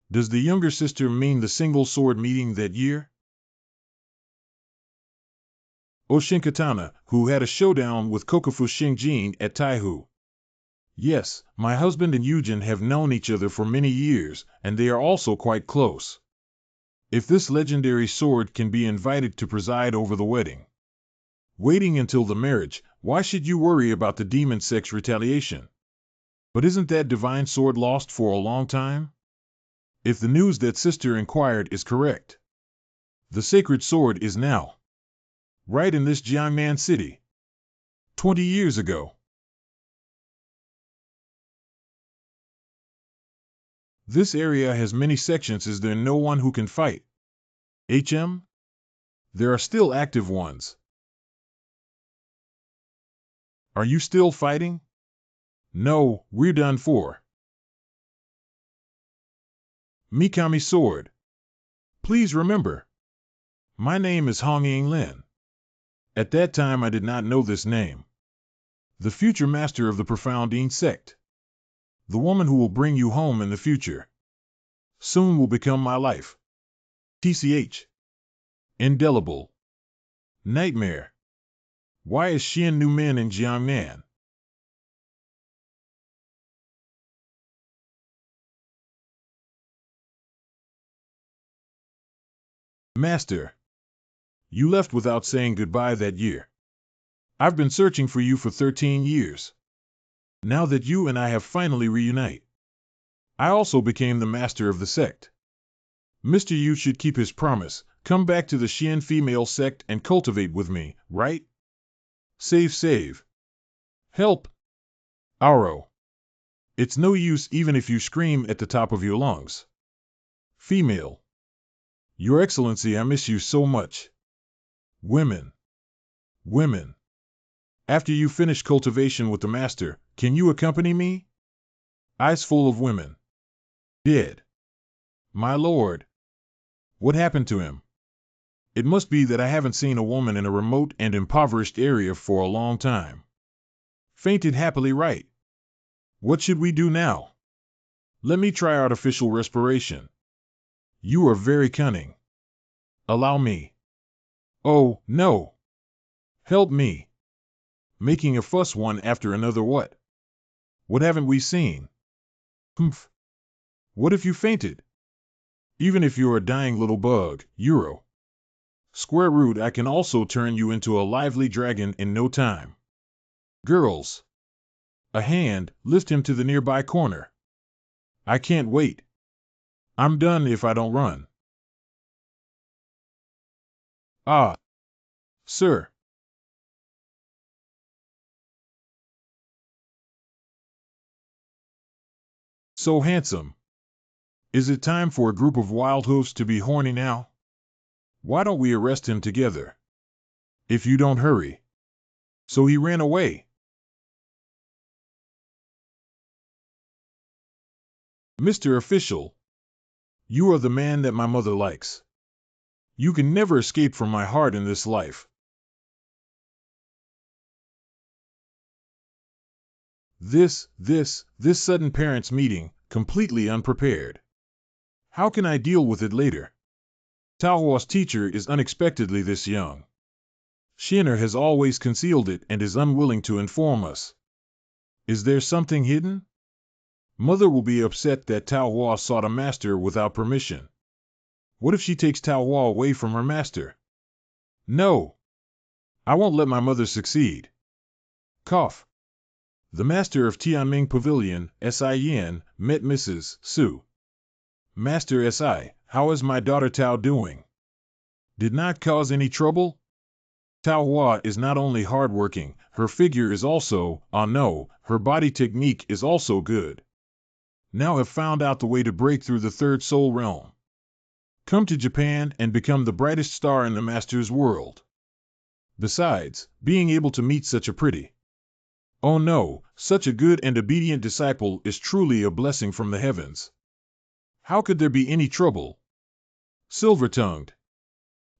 Does the younger sister mean the single sword meeting that year? Oshinkatana, who had a showdown with Kokufu Shingjin at Taihu. Yes, my husband and Eugen have known each other for many years, and they are also quite close. If this legendary sword can be invited to preside over the wedding. Waiting until the marriage, why should you worry about the demon sect's retaliation? But isn't that divine sword lost for a long time? If the news that sister inquired is correct, the sacred sword is now right in this Jiangnan city. 20 years ago. This area has many sections. Is there no one who can fight? HM? There are still active ones. Are you still fighting? No, we're done for. Mikami Sword. Please remember. My name is Hong Ying Lin. At that time I did not know this name. The future master of the Confronting sect. The woman who will bring you home in the future. Soon will become my life. TCH. Indelible. Nightmare. Why is Xian new men in Jiangnan? Master. You left without saying goodbye that year. I've been searching for you for 13 years. Now that you and I have finally reunited, I also became the master of the sect. Mr. Yu should keep his promise, come back to the Xian female sect and cultivate with me, right? Save. Help. Aro. It's no use even if you scream at the top of your lungs. Female. Your Excellency, I miss you so much. Women. After you finish cultivation with the master, can you accompany me? Eyes full of women. Dead. My lord. What happened to him? It must be that I haven't seen a woman in a remote and impoverished area for a long time. Fainted happily right. What should we do now? Let me try artificial respiration. You are very cunning. Allow me. Oh, no. Help me. Making a fuss one after another what? What haven't we seen? Humph. What if you fainted? Even if you're a dying little bug, Euro. Square root, I can also turn you into a lively dragon in no time. Girls. A hand, lift him to the nearby corner. I can't wait. I'm done if I don't run. Ah. Sir. So handsome. Is it time for a group of wild hoofs to be horny now? Why don't we arrest him together? If you don't hurry. So he ran away. Mr. Official, you are the man that my mother likes. You can never escape from my heart in this life. This sudden parents' meeting, completely unprepared. How can I deal with it later? Taohua's teacher is unexpectedly this young. Shiner has always concealed it and is unwilling to inform us. Is there something hidden? Mother will be upset that Taohua sought a master without permission. What if she takes Taohua away from her master? No. I won't let my mother succeed. Cough. The master of Tianming Pavilion, Sin, met Mrs. Su. Master Si, how is my daughter Tao doing? Did not cause any trouble? Taohua is not only hardworking, her figure is also, no, her body technique is also good. Now have found out the way to break through the third soul realm. Come to Japan and become the brightest star in the master's world. Besides, being able to meet such a pretty, oh no, such a good and obedient disciple is truly a blessing from the heavens. How could there be any trouble? Silver-tongued.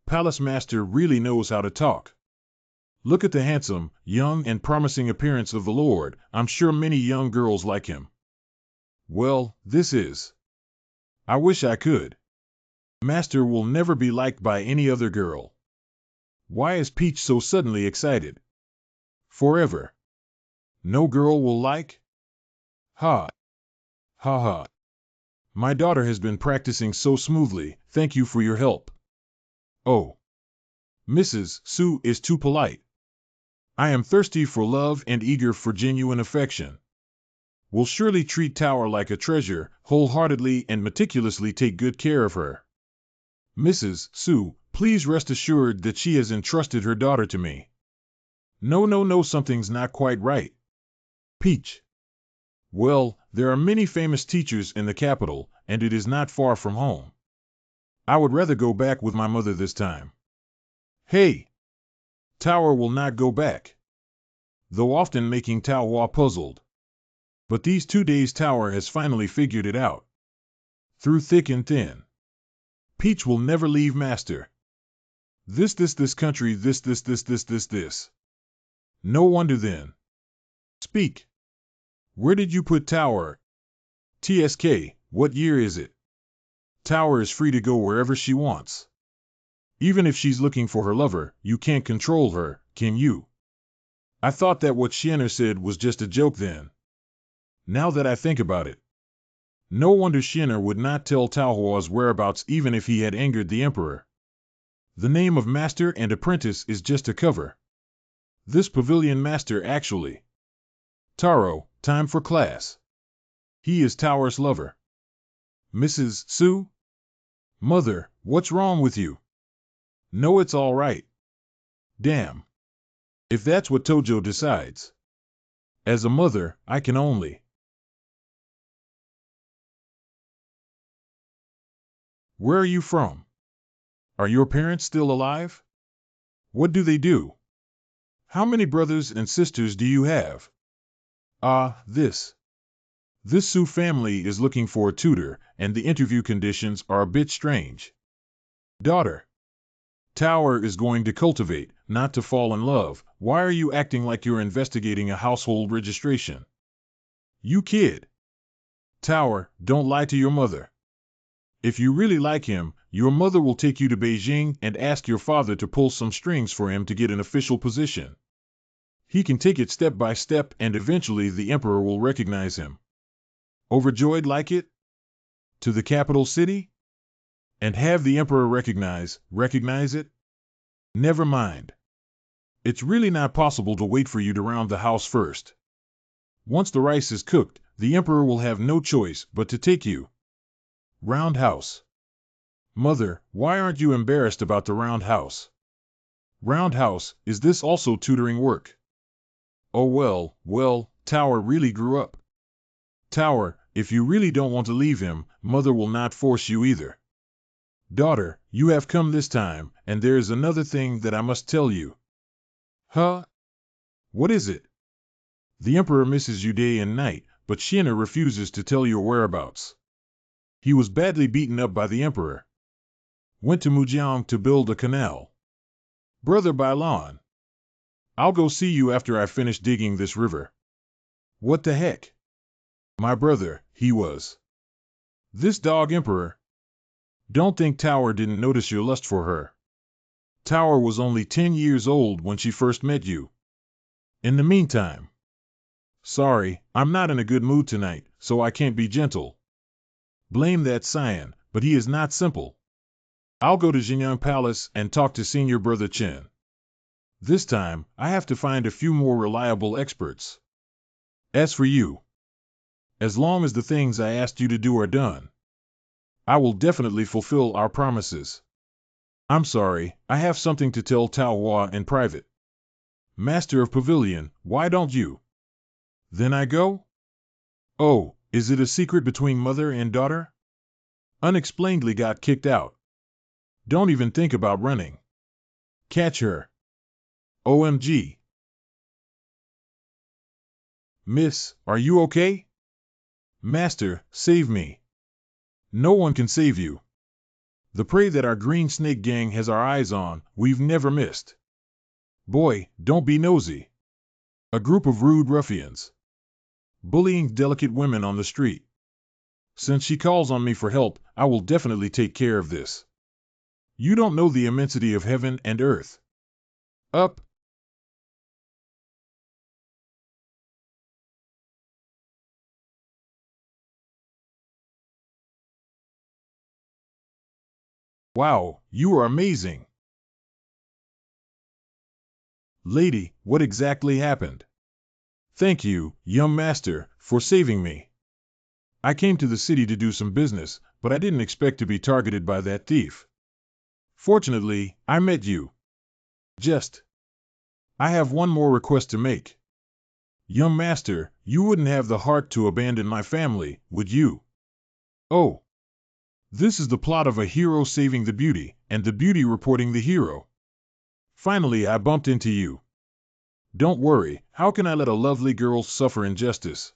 Palace Master really knows how to talk. Look at the handsome, young and promising appearance of the Lord. I'm sure many young girls like him. Well, this is. I wish I could. Master will never be liked by any other girl. Why is Peach so suddenly excited? Forever. No girl will like? Ha. Ha ha. My daughter has been practicing so smoothly, thank you for your help. Oh. Mrs. Su is too polite. I am thirsty for love and eager for genuine affection. Will surely treat Tower like a treasure, wholeheartedly and meticulously take good care of her. Mrs. Su, please rest assured that she has entrusted her daughter to me. No, something's not quite right. Peach. Well, there are many famous teachers in the capital, and it is not far from home. I would rather go back with my mother this time. Hey! Tower will not go back. Though often making Taohua puzzled. But these 2 days Tower has finally figured it out. Through thick and thin. Peach will never leave Master. This country, this. No wonder then. Speak. Where did you put Tower? TSK, what year is it? Tower is free to go wherever she wants. Even if she's looking for her lover, you can't control her, can you? I thought that what Shiner said was just a joke then. Now that I think about it. No wonder Shiner would not tell Taohua's whereabouts even if he had angered the emperor. The name of master and apprentice is just a cover. This pavilion master actually. Taro, time for class. He is Tower's lover. Mrs. Su? Mother, what's wrong with you? No, it's all right. Damn. If that's what Tojo decides. As a mother, I can only. Where are you from? Are your parents still alive? What do they do? How many brothers and sisters do you have? This Su family is looking for a tutor, and the interview conditions are a bit strange. Daughter. Tower is going to cultivate, not to fall in love. Why are you acting like you're investigating a household registration? You kid. Tower, don't lie to your mother. If you really like him, your mother will take you to Beijing and ask your father to pull some strings for him to get an official position. He can take it step by step and eventually the emperor will recognize him. Overjoyed like it? To the capital city? And have the emperor recognize it? Never mind. It's really not possible to wait for you to round the house first. Once the rice is cooked, the emperor will have no choice but to take you. Roundhouse. Mother, why aren't you embarrassed about the roundhouse? Roundhouse, is this also tutoring work? Oh well, Tower really grew up. Tower, if you really don't want to leave him, mother will not force you either. Daughter, you have come this time, and there is another thing that I must tell you. Huh? What is it? The emperor misses you day and night, but Shiena refuses to tell your whereabouts. He was badly beaten up by the emperor. Went to Mujiang to build a canal. Brother Bailan. I'll go see you after I finish digging this river. What the heck? My brother, he was. This dog emperor. Don't think Tower didn't notice your lust for her. Tower was only 10 years old when she first met you. In the meantime. Sorry, I'm not in a good mood tonight, so I can't be gentle. Blame that Cyan, but he is not simple. I'll go to Jinyang Palace and talk to Senior Brother Chen. This time, I have to find a few more reliable experts. As for you, as long as the things I asked you to do are done, I will definitely fulfill our promises. I'm sorry, I have something to tell Tao Hua in private. Master of Pavilion, why don't you? Then I go? Oh, is it a secret between mother and daughter? Unexplainedly got kicked out. Don't even think about running. Catch her. OMG. Miss, are you okay? Master, save me. No one can save you. The prey that our Green Snake Gang has our eyes on, we've never missed. Boy, don't be nosy. A group of rude ruffians. Bullying delicate women on the street. Since she calls on me for help, I will definitely take care of this. You don't know the immensity of heaven and earth. Up. Wow, you are amazing. Lady, what exactly happened? Thank you, young master, for saving me. I came to the city to do some business, but I didn't expect to be targeted by that thief. Fortunately, I met you. I have one more request to make. Young master, you wouldn't have the heart to abandon my family, would you? Oh. This is the plot of a hero saving the beauty, and the beauty reporting the hero. Finally, I bumped into you. Don't worry, how can I let a lovely girl suffer injustice?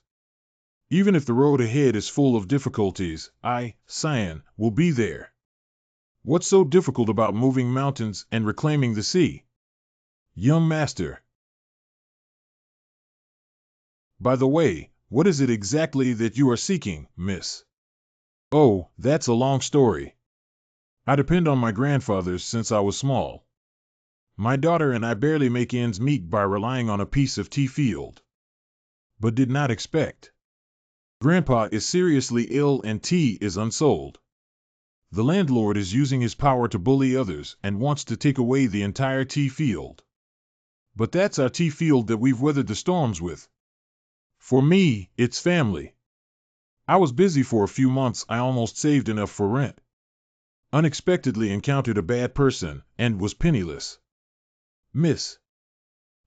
Even if the road ahead is full of difficulties, I, Cyan, will be there. What's so difficult about moving mountains and reclaiming the sea? Young master. By the way, what is it exactly that you are seeking, miss? Oh, that's a long story. I depend on my grandfathers since I was small. My daughter and I barely make ends meet by relying on a piece of tea field. But did not expect. Grandpa is seriously ill and tea is unsold. The landlord is using his power to bully others and wants to take away the entire tea field. But that's our tea field that we've weathered the storms with. For me, it's family. I was busy for a few months. I almost saved enough for rent. Unexpectedly encountered a bad person and was penniless. Miss,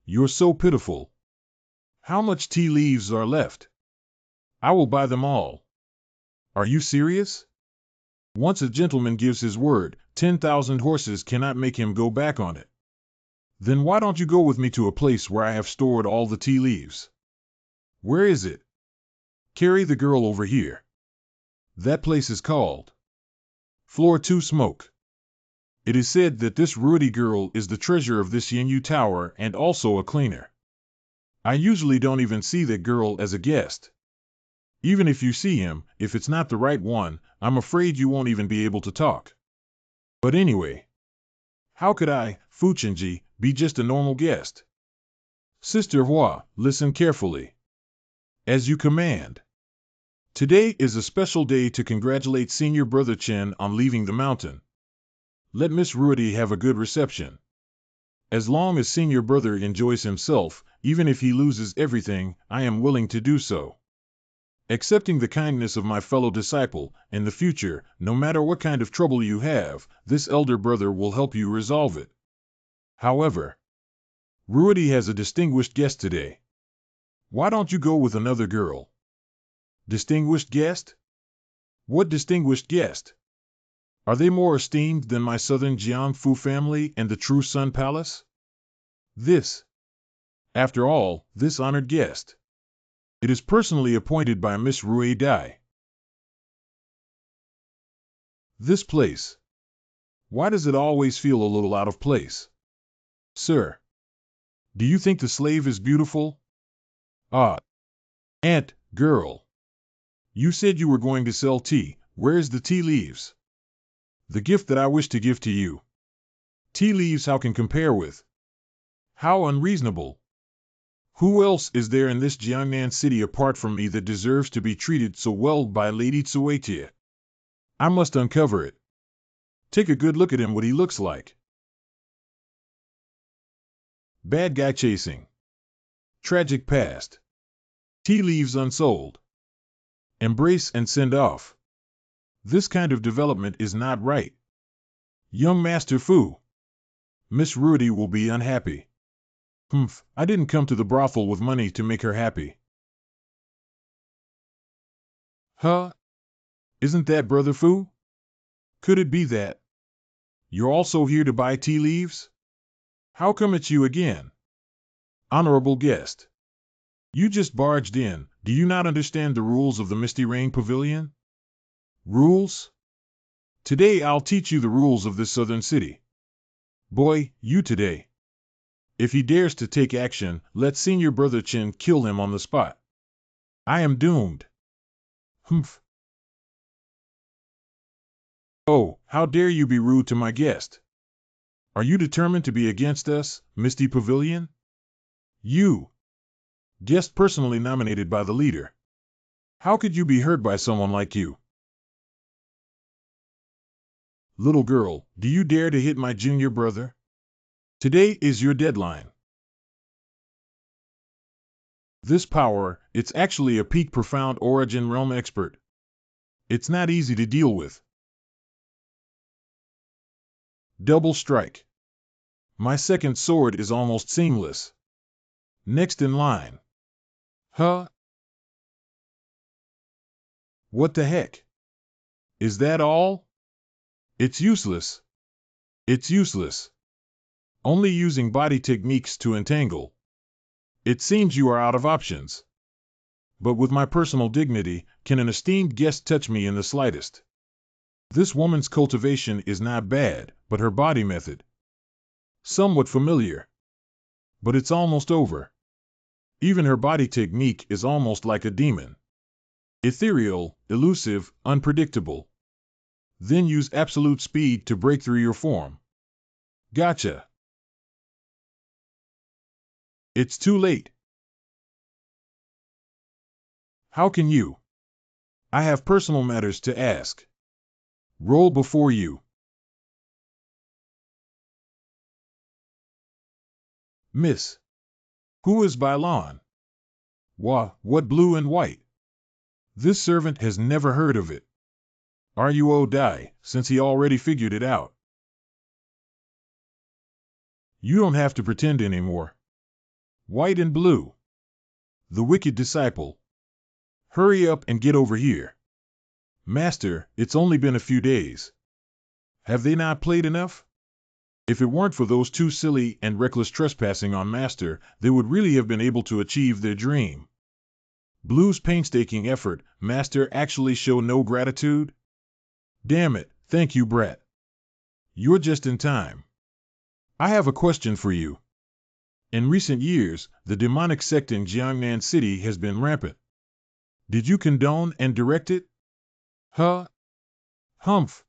you're so pitiful. How much tea leaves are left? I will buy them all. Are you serious? Once a gentleman gives his word, 10,000 horses cannot make him go back on it. Then why don't you go with me to a place where I have stored all the tea leaves? Where is it? Carry the girl over here. That place is called Floor 2 Smoke. It is said that this Rudy girl is the treasure of this Yin tower and also a cleaner. I usually don't even see that girl as a guest. Even if you see him, if it's not the right one, I'm afraid you won't even be able to talk. But anyway, how could I, Fuchenji, be just a normal guest? Sister Hua, listen carefully. As you command. Today is a special day to congratulate Senior Brother Chen on leaving the mountain. Let Miss Rudy have a good reception. As long as Senior Brother enjoys himself, even if he loses everything, I am willing to do so. Accepting the kindness of my fellow disciple, in the future, no matter what kind of trouble you have, this elder brother will help you resolve it. However, Rudy has a distinguished guest today. Why don't you go with another girl? Distinguished guest? What distinguished guest? Are they more esteemed than my southern Jiangfu family and the True Sun Palace? After all, this honored guest. It is personally appointed by Miss Rui Dai. This place. Why does it always feel a little out of place? Sir. Do you think the slave is beautiful? Ah. Aunt, girl. You said you were going to sell tea. Where's the tea leaves? The gift that I wish to give to you. Tea leaves how can compare with? How unreasonable. Who else is there in this Jiangnan city apart from me that deserves to be treated so well by Lady Tsuetia? I must uncover it. Take a good look at him, what he looks like. Bad guy chasing. Tragic past. Tea leaves unsold. Embrace and send off. This kind of development is not right. Young Master Fu. Miss Rudy will be unhappy. I didn't come to the brothel with money to make her happy. Huh? Isn't that Brother Fu? Could it be that? You're also here to buy tea leaves? How come it's you again? Honorable guest. You just barged in. Do you not understand the rules of the Misty Rain Pavilion? Rules? Today I'll teach you the rules of this southern city. Boy, you today. If he dares to take action, let Senior Brother Chen kill him on the spot. I am doomed. Oh, how dare you be rude to my guest? Are you determined to be against us, Misty Pavilion? You. Guest personally nominated by the leader. How could you be hurt by someone like you? Little girl, do you dare to hit my junior brother? Today is your deadline. This power, it's actually a peak profound origin realm expert. It's not easy to deal with. Double strike. My second sword is almost seamless. Next in line. Huh? What the heck? Is that all? It's useless. It's useless. Only using body techniques to entangle. It seems you are out of options. But with my personal dignity, can an esteemed guest touch me in the slightest? This woman's cultivation is not bad, but her body method. Somewhat familiar. But it's almost over. Even her body technique is almost like a demon. Ethereal, elusive, unpredictable. Then use absolute speed to break through your form. Gotcha. It's too late. How can you? I have personal matters to ask. Roll before you. Miss. Who is Bailon? What blue and white? This servant has never heard of it. Ruo Dai, since he already figured it out. You don't have to pretend anymore. White and blue. The wicked disciple. Hurry up and get over here. Master, it's only been a few days. Have they not played enough? If it weren't for those two silly and reckless trespassing on Master, they would really have been able to achieve their dream. Blue's painstaking effort, Master actually show no gratitude? Damn it, thank you, brat. you're just in time. I have a question for you. In recent years, the demonic sect in Jiangnan City has been rampant. Did you condone and direct it? Huh? Humph.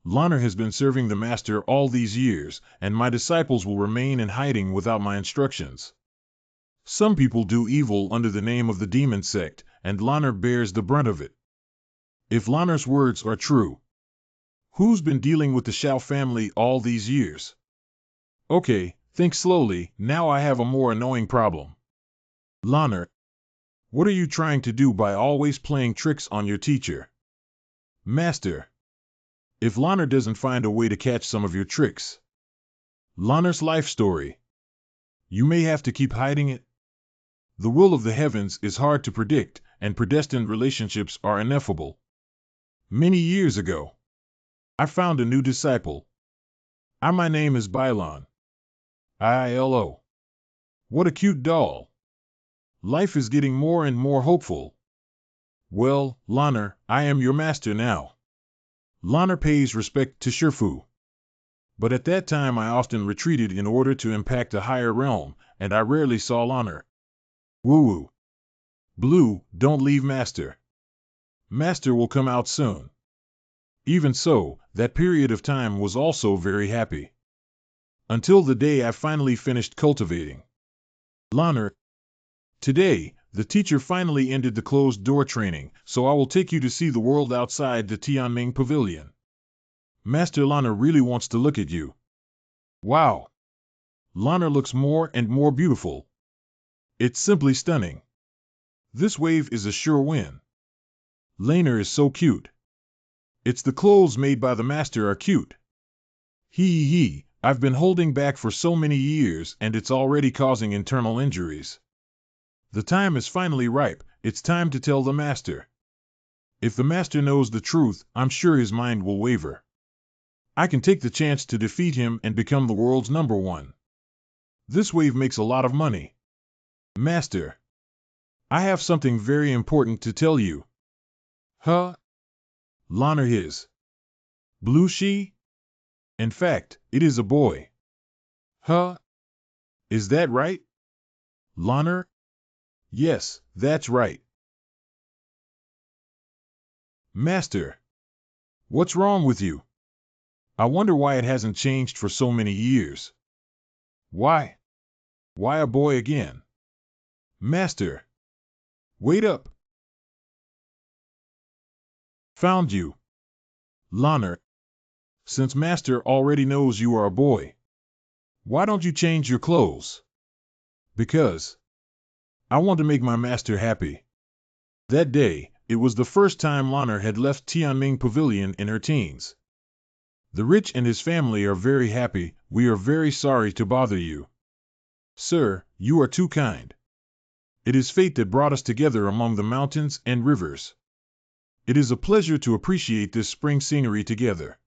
Lanner has been serving the master all these years, and my disciples will remain in hiding without my instructions. Some people do evil under the name of the demon sect, and Lanner bears the brunt of it. If Lanner's words are true, who's been dealing with the Shao family all these years? Okay, think slowly, now I have a more annoying problem. Lanner, what are you trying to do by always playing tricks on your teacher? Master, if Lanner doesn't find a way to catch some of your tricks. Lanner's life story. You may have to keep hiding it. The will of the heavens is hard to predict, and predestined relationships are ineffable. Many years ago, I found a new disciple. My name is Bylon. ILO. What a cute doll. Life is getting more and more hopeful. Well, Lanner, I am your master now. Lanner pays respect to Shifu. But at that time I often retreated in order to impact a higher realm, and I rarely saw Lanner. Woo-woo. Blue, don't leave Master. Master will come out soon. Even so, that period of time was also very happy. Until the day I finally finished cultivating. Lanner, today, the teacher finally ended the closed-door training, so I will take you to see the world outside the Tianming Pavilion. Master Lanner really wants to look at you. Wow! Lanner looks more and more beautiful. It's simply stunning. This wave is a sure win. Lanner is so cute. It's the clothes made by the master are cute. Hee, I've been holding back for so many years and it's already causing internal injuries. The time is finally ripe, it's time to tell the master. If the master knows the truth, I'm sure his mind will waver. I can take the chance to defeat him and become the world's #1. This wave makes a lot of money. Master, I have something very important to tell you. Huh? Lanner his. Blue she? In fact, it is a boy. Huh? Is that right? Lanner? Yes, that's right. Master, what's wrong with you? I wonder why it hasn't changed for so many years. Why? Why a boy again? Master, wait up. Found you. Lanner, since Master already knows you are a boy, why don't you change your clothes? Because I want to make my master happy. That day, it was the first time Lanner had left Tianming Pavilion in her teens. The rich and his family are very happy. We are very sorry to bother you. Sir, you are too kind. It is fate that brought us together among the mountains and rivers. It is a pleasure to appreciate this spring scenery together.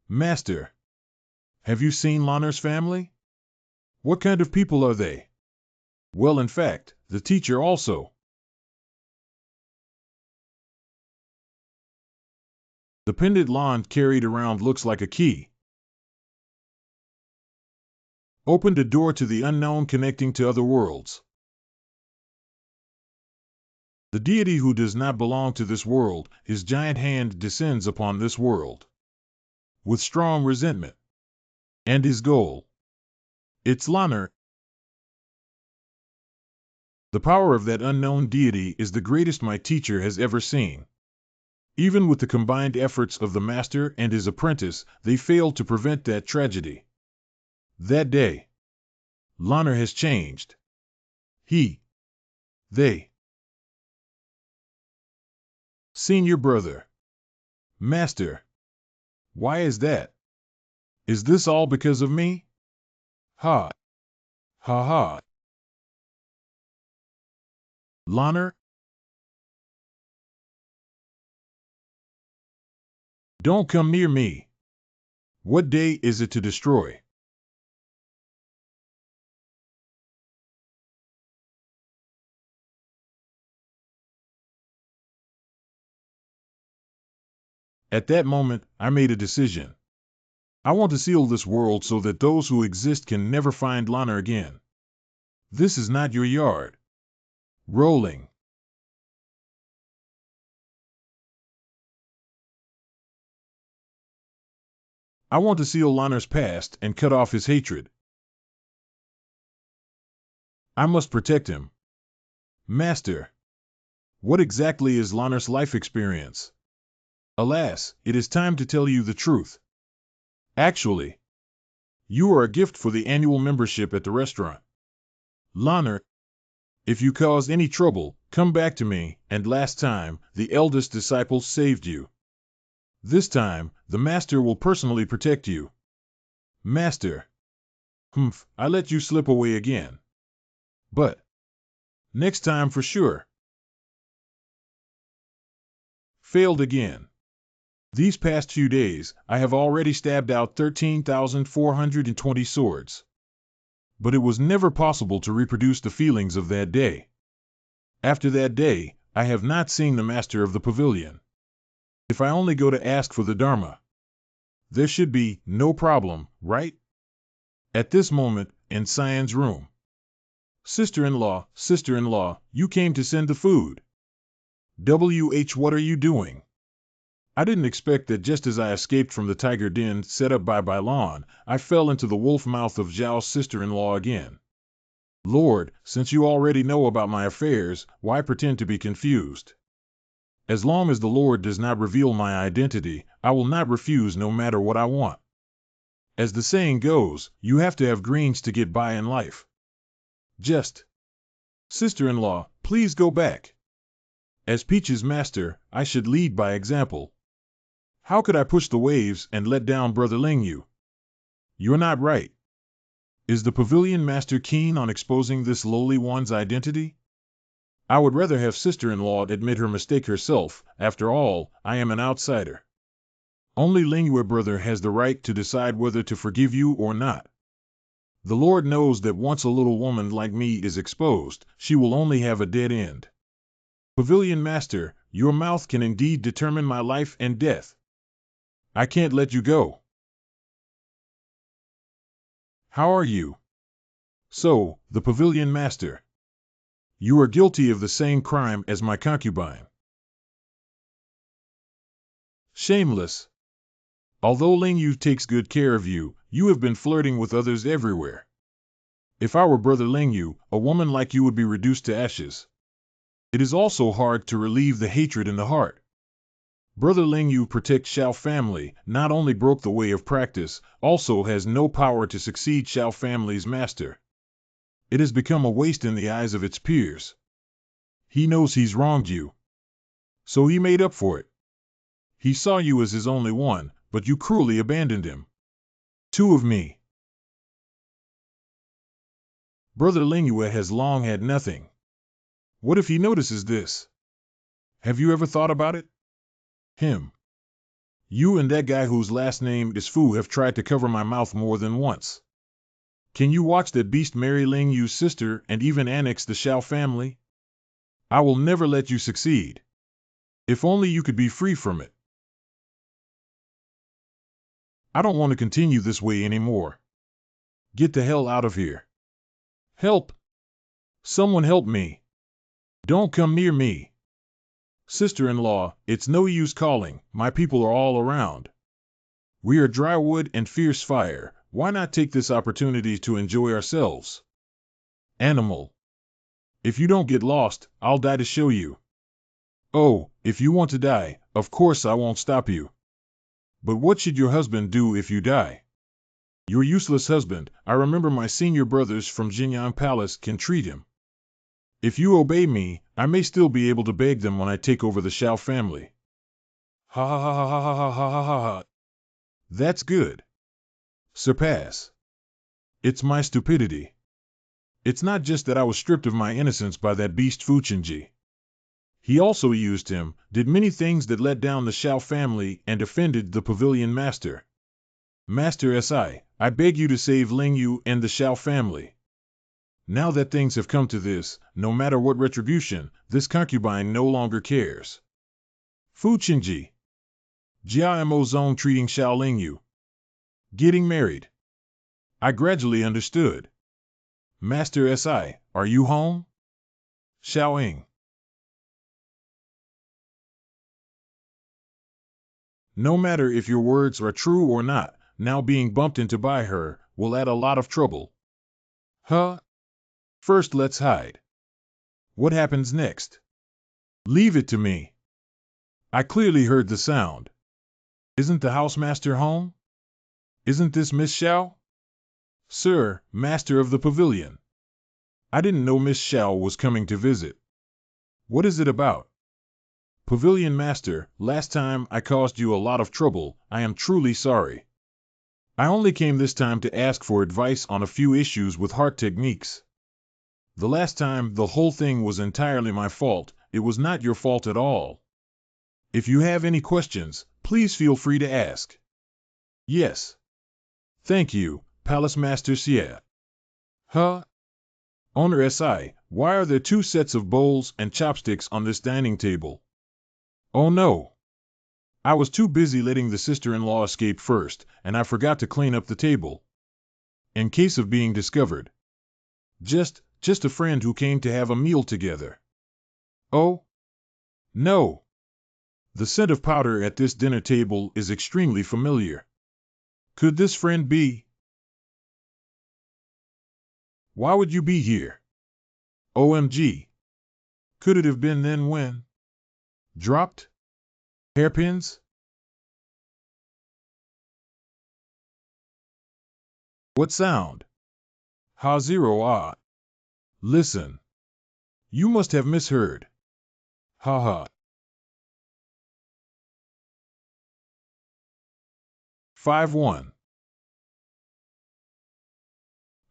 Master, have you seen Lanner's family? What kind of people are they? Well, in fact, the teacher also. The pendant Lon carried around looks like a key. Opened a door to the unknown connecting to other worlds. The deity who does not belong to this world, his giant hand descends upon this world. With strong resentment. And his goal. It's Lanner. The power of that unknown deity is the greatest my teacher has ever seen. Even with the combined efforts of the master and his apprentice, they failed to prevent that tragedy. That day, Lanner has changed. They. Senior brother. Master. Why is that? Is this all because of me? Ha. Ha ha. Lanner? Don't come near me. What day is it to destroy? At that moment, I made a decision. I want to seal this world so that those who exist can never find Lana again. This is not your yard. Rolling. I want to seal Lanar's past and cut off his hatred. I must protect him. Master. What exactly is Lanar's life experience? Alas, it is time to tell you the truth. Actually, you are a gift for the annual membership at the restaurant. Lanar, if you caused any trouble, come back to me, and last time, the eldest disciple saved you. This time, the Master will personally protect you. Master. I let you slip away again. But next time for sure. Failed again. These past few days, I have already stabbed out 13,420 swords. But it was never possible to reproduce the feelings of that day. After that day, I have not seen the Master of the Pavilion. If I only go to ask for the Dharma, there should be no problem, right? At this moment, in Cyan's room. Sister-in-law, you came to send the food. What are you doing? I didn't expect that just as I escaped from the tiger den set up by Bailon, I fell into the wolf mouth of Zhao's sister-in-law again. Lord, since you already know about my affairs, why pretend to be confused? As long as the Lord does not reveal my identity, I will not refuse no matter what I want. As the saying goes, you have to have greens to get by in life. Just. Sister-in-law, please go back. As Peach's master, I should lead by example. How could I push the waves and let down Brother Lingyu? You're not right. Is the pavilion master keen on exposing this lowly one's identity? I would rather have sister-in-law admit her mistake herself. After all, I am an outsider. Only Lingyu brother has the right to decide whether to forgive you or not. The Lord knows that once a little woman like me is exposed, she will only have a dead end. Pavilion master, your mouth can indeed determine my life and death. I can't let you go. How are you? So, the pavilion master. You are guilty of the same crime as my concubine. Shameless. Although Lingyu takes good care of you, you have been flirting with others everywhere. If I were Brother Lingyu, a woman like you would be reduced to ashes. It is also hard to relieve the hatred in the heart. Brother Lingyu protects Shao family, not only broke the way of practice, also has no power to succeed Shao family's master. It has become a waste in the eyes of its peers. He knows he's wronged you. So he made up for it. He saw you as his only one, but you cruelly abandoned him. Two of me. Brother Lingyu has long had nothing. What if he notices this? Have you ever thought about it? Him. You and that guy whose last name is Fu have tried to cover my mouth more than once. Can you watch that beast marry Lingyu's sister and even annex the Shao family? I will never let you succeed. If only you could be free from it. I don't want to continue this way anymore. Get the hell out of here. Help! Someone help me. Don't come near me. Sister-in-law, it's no use calling, my people are all around. We are dry wood and fierce fire, why not take this opportunity to enjoy ourselves? Animal. If you don't get lost, I'll die to show you. Oh, if you want to die, of course I won't stop you. But what should your husband do if you die? Your useless husband, I remember my senior brothers from Jinyang Palace can treat him. If you obey me, I may still be able to beg them when I take over the Shao family. Ha ha ha ha ha ha ha ha ha. That's good. Surpass. It's my stupidity. It's not just that I was stripped of my innocence by that beast Fuchenji. He also used him, did many things that let down the Shao family and offended the pavilion master. Master Si, I beg you to save Lingyu and the Shao family. Now that things have come to this, no matter what retribution, this concubine no longer cares. Fuchenji. Jia Mo Zong treating Xiaoling Yu. Getting married. I gradually understood. Master Si, are you home? Xiaoing. No matter if your words are true or not, now being bumped into by her will add a lot of trouble. Huh? First let's hide. What happens next? Leave it to me. I clearly heard the sound. Isn't the housemaster home? Isn't this Miss Xiao? Sir, master of the pavilion. I didn't know Miss Xiao was coming to visit. What is it about? Pavilion master, last time I caused you a lot of trouble. I am truly sorry. I only came this time to ask for advice on a few issues with heart techniques. The last time, the whole thing was entirely my fault. It was not your fault at all. If you have any questions, please feel free to ask. Yes. Thank you, Palace Master Xie. Huh? Owner Si, why are there two sets of bowls and chopsticks on this dining table? Oh no. I was too busy letting the sister-in-law escape first, and I forgot to clean up the table. In case of being discovered. Just a friend who came to have a meal together. Oh? No. The scent of powder at this dinner table is extremely familiar. Could this friend be? Why would you be here? OMG. Could it have been then when? Dropped? Hairpins? What sound? Ha-0-ah. Listen. You must have misheard. Ha-ha. 5-1.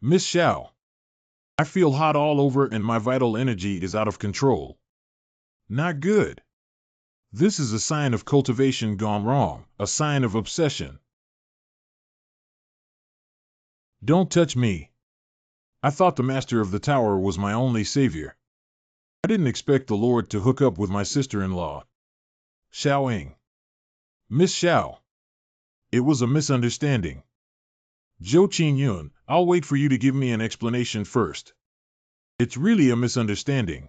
Miss Xiao. I feel hot all over and my vital energy is out of control. Not good. This is a sign of cultivation gone wrong, a sign of obsession. Don't touch me. I thought the master of the tower was my only savior. I didn't expect the Lord to hook up with my sister-in-law. Xiaoing. Miss Xiao. It was a misunderstanding. Zhou Qingyun, I'll wait for you to give me an explanation first. It's really a misunderstanding.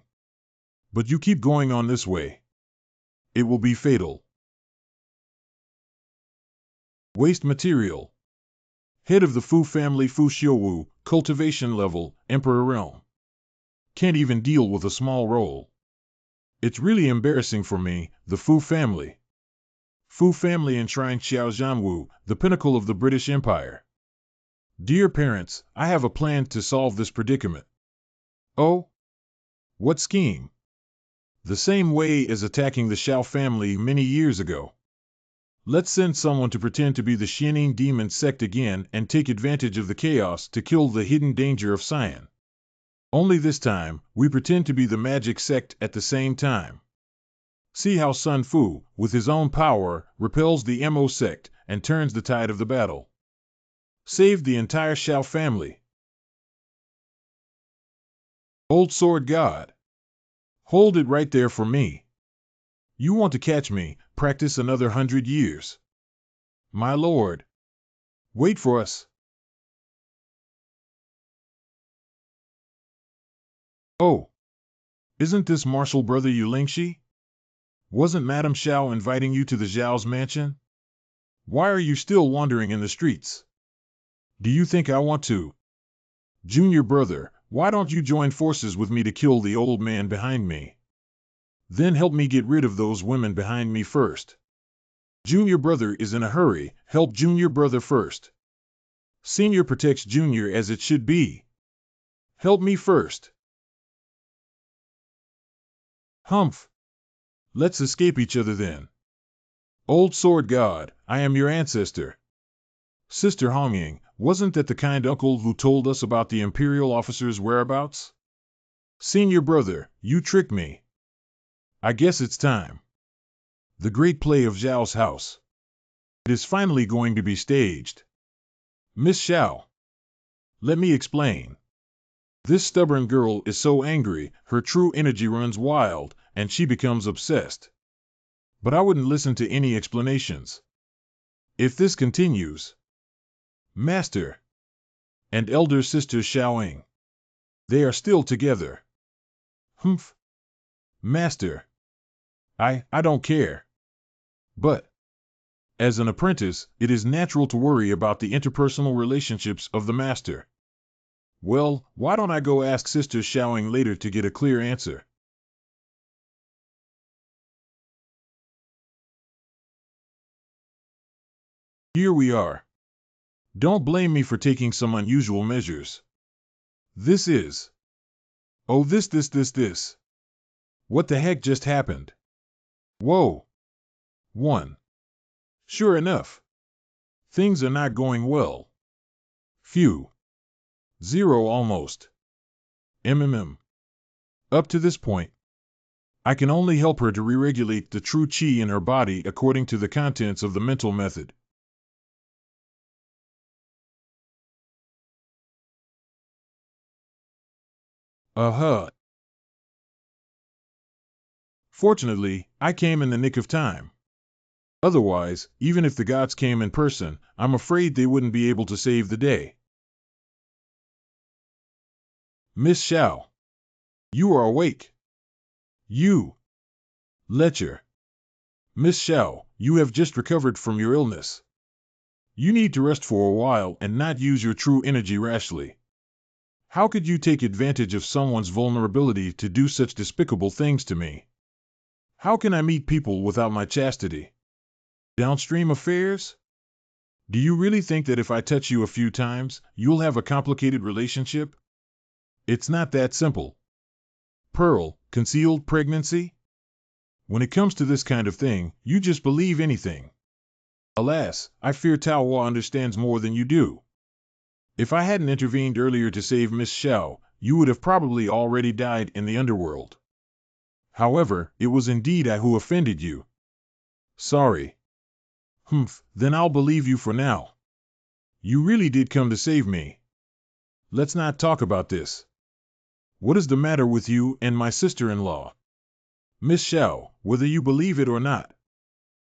But you keep going on this way. It will be fatal. Waste material. Head of the Fu family Fu Xiuwu, cultivation level, Emperor realm. Can't even deal with a small role. It's really embarrassing for me, the Fu family. Fu family enshrined Xiaozhanwu, the pinnacle of the British Empire. Dear parents, I have a plan to solve this predicament. Oh? What scheme? The same way as attacking the Xiao family many years ago. Let's send someone to pretend to be the Xianing demon sect again and take advantage of the chaos to kill the hidden danger of Cyan. Only this time, we pretend to be the magic sect at the same time. See how Sun Fu, with his own power, repels the Mo sect and turns the tide of the battle. Save the entire Xiao family. Old Sword God. Hold it right there for me. You want to catch me, practice another 100 years. My lord. Wait for us. Oh. Isn't this Marshal Brother Yu Lingxi? Wasn't Madame Xiao inviting you to the Zhao's mansion? Why are you still wandering in the streets? Do you think I want to? Junior brother, why don't you join forces with me to kill the old man behind me? Then help me get rid of those women behind me first. Junior brother is in a hurry, help junior brother first. Senior protects junior as it should be. Help me first. Humph. Let's escape each other then. Old Sword God, I am your ancestor. Sister Hongying, wasn't that the kind uncle who told us about the imperial officer's whereabouts? Senior brother, you tricked me. I guess it's time. The great play of Zhao's house. It is finally going to be staged. Miss Xiao. Let me explain. This stubborn girl is so angry, her true energy runs wild, and she becomes obsessed. but I wouldn't listen to any explanations. If this continues, Master and elder sister Xiaoying, they are still together. Humph. Master, I don't care. But, as an apprentice, it is natural to worry about the interpersonal relationships of the master. Well, why don't I go ask Sister Xiaoying later to get a clear answer? Here we are. Don't blame me for taking some unusual measures. This is... Oh, this. What the heck just happened? Whoa. 1. Sure enough. Things are not going well. Phew. 0 almost. MMM. Up to this point, I can only help her to re-regulate the true qi in her body according to the contents of the mental method. Fortunately, I came in the nick of time. Otherwise, even if the gods came in person, I'm afraid they wouldn't be able to save the day. Miss Xiao, you are awake. You. Lecher. Miss Xiao, you have just recovered from your illness. You need to rest for a while and not use your true energy rashly. How could you take advantage of someone's vulnerability to do such despicable things to me? How can I meet people without my chastity? Downstream affairs? Do you really think that if I touch you a few times, you'll have a complicated relationship? It's not that simple. Pearl, concealed pregnancy? When it comes to this kind of thing, you just believe anything. Alas, I fear Tao Hua understands more than you do. If I hadn't intervened earlier to save Miss Xiao, you would have probably already died in the underworld. However, it was indeed I who offended you. Sorry. Humph, then I'll believe you for now. You really did come to save me. Let's not talk about this. What is the matter with you and my sister-in-law? Miss Xiao, whether you believe it or not,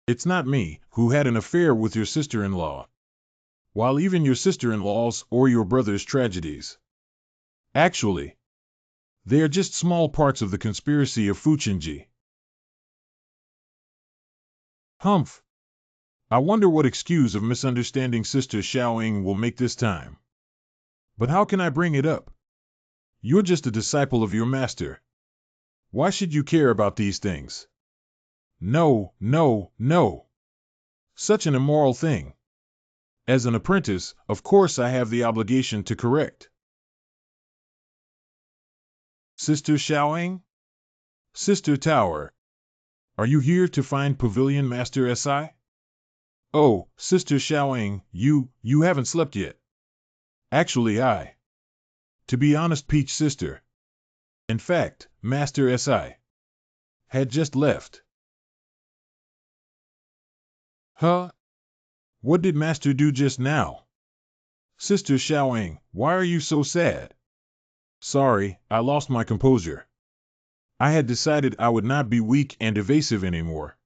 it's not me who had an affair with your sister-in-law. While even your sister-in-law's or your brother's tragedies, actually, they are just small parts of the conspiracy of Fuchinji. Humph. I wonder what excuse of misunderstanding Sister Xiaoying will make this time. But how can I bring it up? You're just a disciple of your master. Why should you care about these things? No. Such an immoral thing. As an apprentice, of course I have the obligation to correct. Sister Xiaoying? Sister Tower. Are you here to find Pavilion Master Si? Oh, Sister Xiaoying, you haven't slept yet. Actually, to be honest, Peach Sister. In fact, Master Si had just left. Huh? What did Master do just now? Sister Xiaoying, why are you so sad? Sorry, I lost my composure. I had decided I would not be weak and evasive anymore.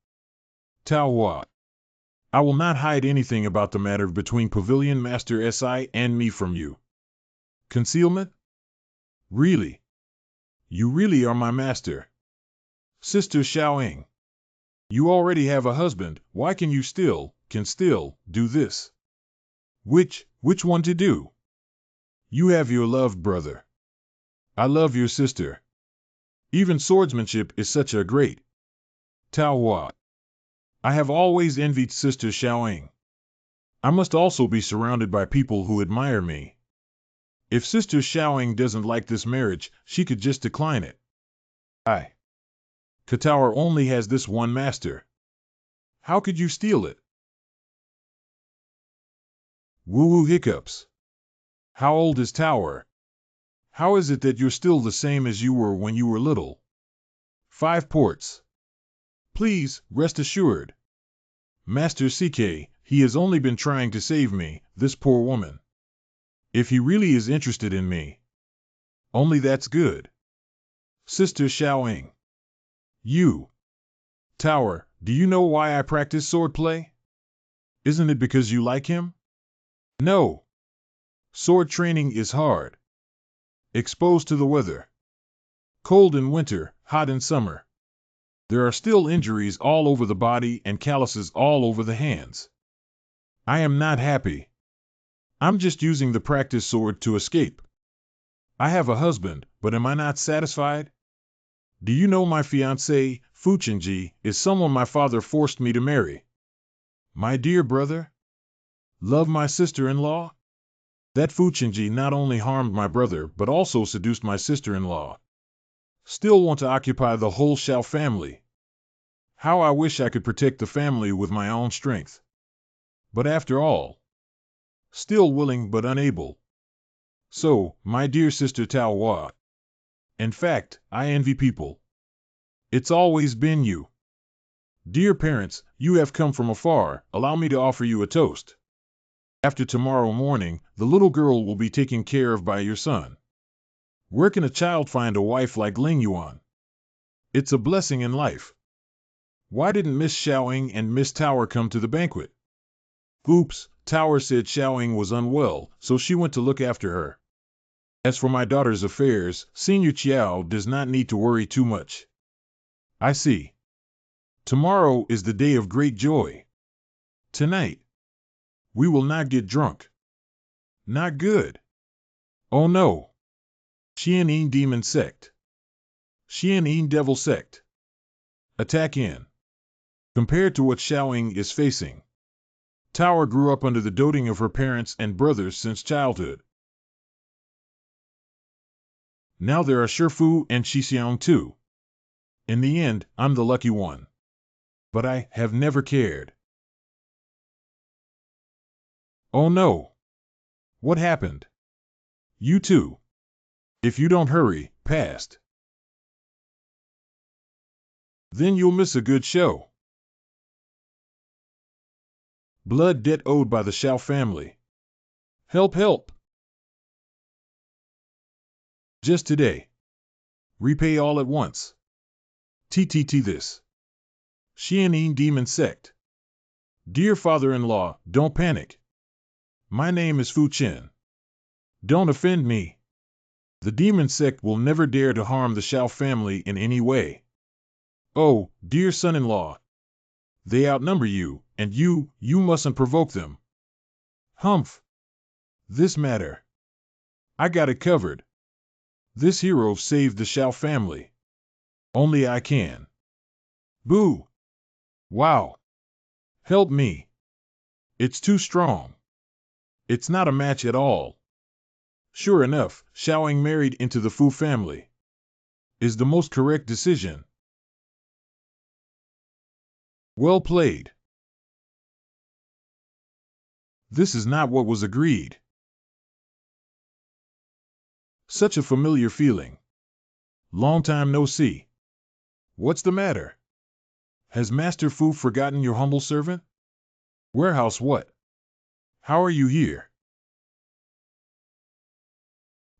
Tao Hua, I will not hide anything about the matter between Pavilion Master Si and me from you. Concealment? Really? You really are my master. Sister Xiaoying, you already have a husband, why can you still do this? Which one to do? You have your loved brother. I love your sister. Even swordsmanship is such a great. Tao Hua, I have always envied Sister Xiaoying. I must also be surrounded by people who admire me. If Sister Xiaoying doesn't like this marriage, she could just decline it. Kataoer only has this one master. How could you steal it? Woo-woo hiccups. How old is Tower? How is it that you're still the same as you were when you were little? 5 ports. Please, rest assured. Master CK, he has only been trying to save me, this poor woman. If he really is interested in me, only that's good. Sister Xiaoying. You. Tower, Do you know why I practice swordplay? Isn't it because you like him? No. Sword training is hard. Exposed to the weather. Cold in winter, hot in summer. There are still injuries all over the body and calluses all over the hands. I am not happy. I'm just using the practice sword to escape. I have a husband, but am I not satisfied? Do you know my fiancée, Fuchinji, is someone my father forced me to marry? My dear brother? Love my sister-in-law? That Fuchinji not only harmed my brother but also seduced my sister-in-law. Still want to occupy the whole Shao family. How I wish I could protect the family with my own strength. But after all, still willing but unable. So, my dear sister Tao Hua. In fact, I envy people. It's always been you. Dear parents, you have come from afar, allow me to offer you a toast. After tomorrow morning, the little girl will be taken care of by your son. Where can a child find a wife like Ling Yuan? It's a blessing in life. Why didn't Miss Xiaoying and Miss Tower come to the banquet? Oops, Tower said Xiaoying was unwell, so she went to look after her. As for my daughter's affairs, Senior Chiao does not need to worry too much. I see. Tomorrow is the day of great joy. Tonight, we will not get drunk. Not good. Oh no. Xianyin Demon Sect. Xianyin Devil Sect. Attack in. Compared to what Xiaoying is facing, Tower grew up under the doting of her parents and brothers since childhood. Now there are Shifu and Shixiang too. In the end, I'm the lucky one. But I have never cared. Oh no. What happened? You too. If you don't hurry, past. Then you'll miss a good show. Blood debt owed by the Shao family. Help, help. Just today. Repay all at once. TTT this. Xianyin Demon Sect. Dear father-in-law, don't panic. My name is Fu Chen. Don't offend me. The demon sect will never dare to harm the Shao family in any way. Oh, dear son-in-law. They outnumber you, and you mustn't provoke them. Humph. This matter. I got it covered. This hero saved the Shao family. Only I can. Boo. Wow. Help me. It's too strong. It's not a match at all. Sure enough, Xiaoying married into the Fu family. Is the most correct decision. Well played. This is not what was agreed. Such a familiar feeling. Long time no see. What's the matter? Has Master Fu forgotten your humble servant? Warehouse what? How are you here?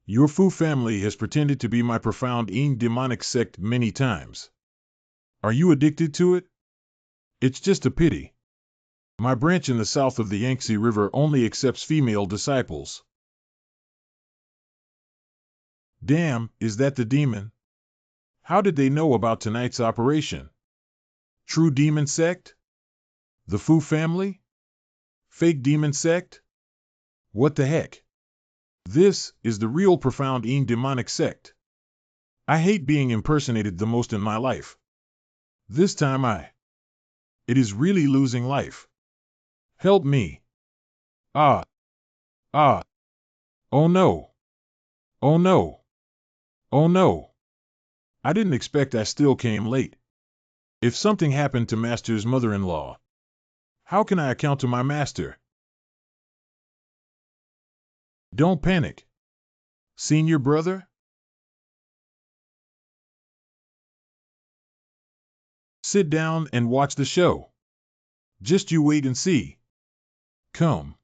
Your Fu family has pretended to be my profound demonic sect many times. Are you addicted to it? It's just a pity. My branch in the south of the Yangtze River only accepts female disciples. Damn, is that the demon? How did they know about tonight's operation? True demon sect? The Fu family? Fake demon sect? What the heck? This is the real profound demonic sect. I hate being impersonated the most in my life. This time it is really losing life. Help me. Ah. Ah. Oh no. Oh no. Oh no. I didn't expect I still came late. If something happened to Master's mother-in-law, how can I account to my master? Don't panic. Senior brother? Sit down and watch the show. Just you wait and see. Come.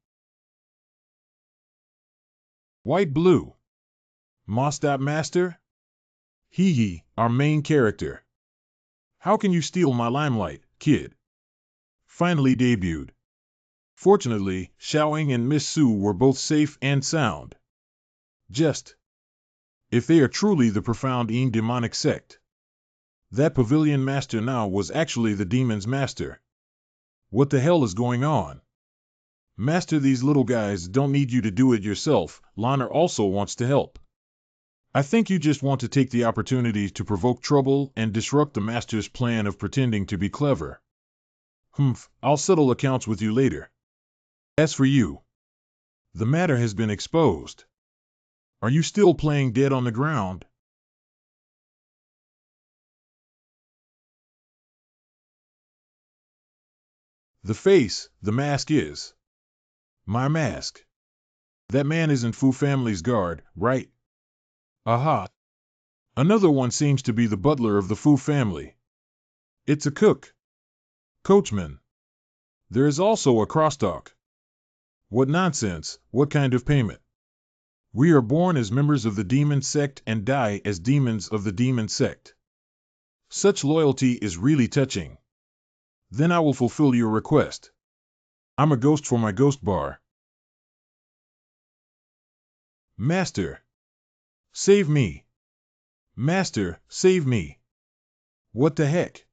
White blue. Mostap master? Hee hee, our main character. How can you steal my limelight, Kid, finally debuted. Fortunately, Xiaoying and Miss Su were both safe and sound. Just, if they are truly the profound demonic sect, that pavilion master now was actually the demon's master. What the hell is going on? Master, these little guys don't need you to do it yourself. Lana also wants to help. I think you just want to take the opportunity to provoke trouble and disrupt the master's plan of pretending to be clever. I'll settle accounts with you later. As for you, the matter has been exposed. Are you still playing dead on the ground? The face, the mask is. My mask. That man isn't Fu family's guard, right? Aha. Another one seems to be the butler of the Fu family. It's a cook. Coachman. There is also a crosstalk. What nonsense, what kind of payment? We are born as members of the demon sect and die as demons of the demon sect. Such loyalty is really touching. Then I will fulfill your request. I'm a ghost for my ghost bar. Master, save me. Master, save me. What the heck?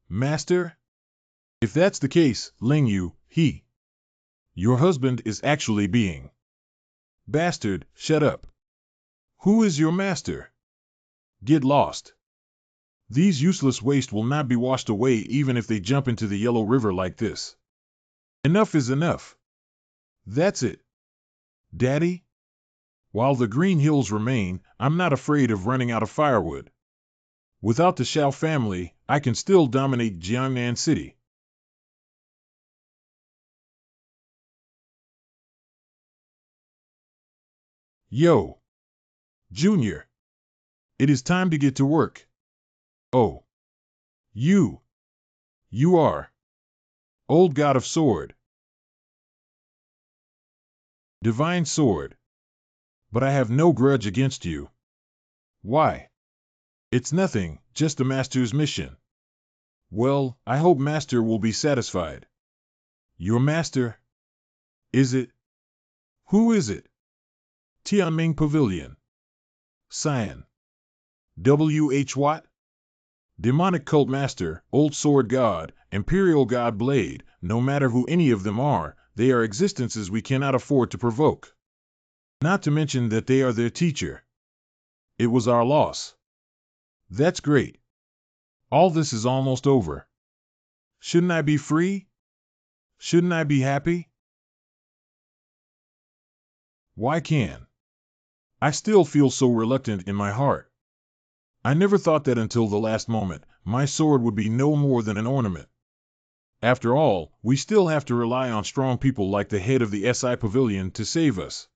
Master? If that's the case, Ling Yu, your husband is actually being. Bastard, shut up. Who is your master? Get lost. These useless waste will not be washed away even if they jump into the Yellow River like this. Enough is enough. That's it. Daddy? While the Green Hills remain, I'm not afraid of running out of firewood. Without the Xiao family, I can still dominate Jiangnan City. Yo! Junior! It is time to get to work. Oh. You are. Old God of Sword. Divine Sword. But I have no grudge against you. Why? It's nothing, just the Master's mission. Well, I hope Master will be satisfied. Your Master? Is it? Who is it? Tianming Pavilion. Cyan. W.H. Watt? Demonic Cult Master, Old Sword God, Imperial God Blade, no matter who any of them are, they are existences we cannot afford to provoke. Not to mention that they are their teacher. It was our loss. That's great. All this is almost over. Shouldn't I be free? Shouldn't I be happy? Why can't I still feel so reluctant in my heart? I never thought that until the last moment, my sword would be no more than an ornament. After all, we still have to rely on strong people like the head of the SI Pavilion to save us.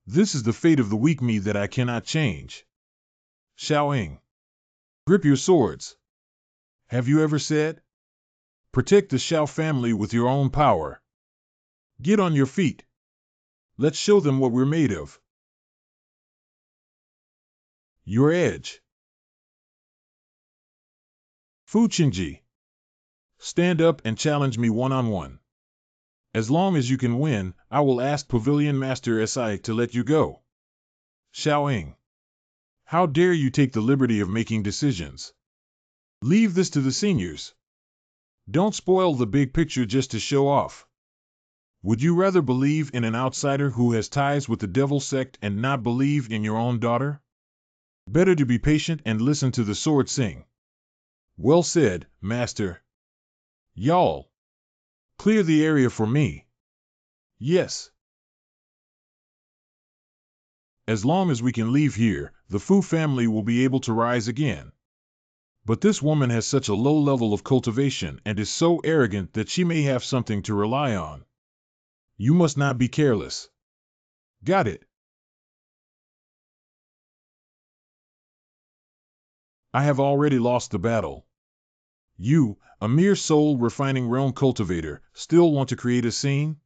This is the fate of the weak me that I cannot change. Xiaoying. Grip your swords. Have you ever said? Protect the Xiao family with your own power. Get on your feet. Let's show them what we're made of. Your edge. Fu Qingji. Stand up and challenge me one-on-one. As long as you can win, I will ask Pavilion Master Si to let you go. Xiaoying. How dare you take the liberty of making decisions? Leave this to the seniors. Don't spoil the big picture just to show off. Would you rather believe in an outsider who has ties with the devil sect and not believe in your own daughter? Better to be patient and listen to the sword sing. Well said, Master. Y'all. Clear the area for me. Yes. As long as we can leave here, the Fu family will be able to rise again. But this woman has such a low level of cultivation and is so arrogant that she may have something to rely on. You must not be careless. Got it. I have already lost the battle. You, a mere soul-refining realm cultivator, still want to create a scene?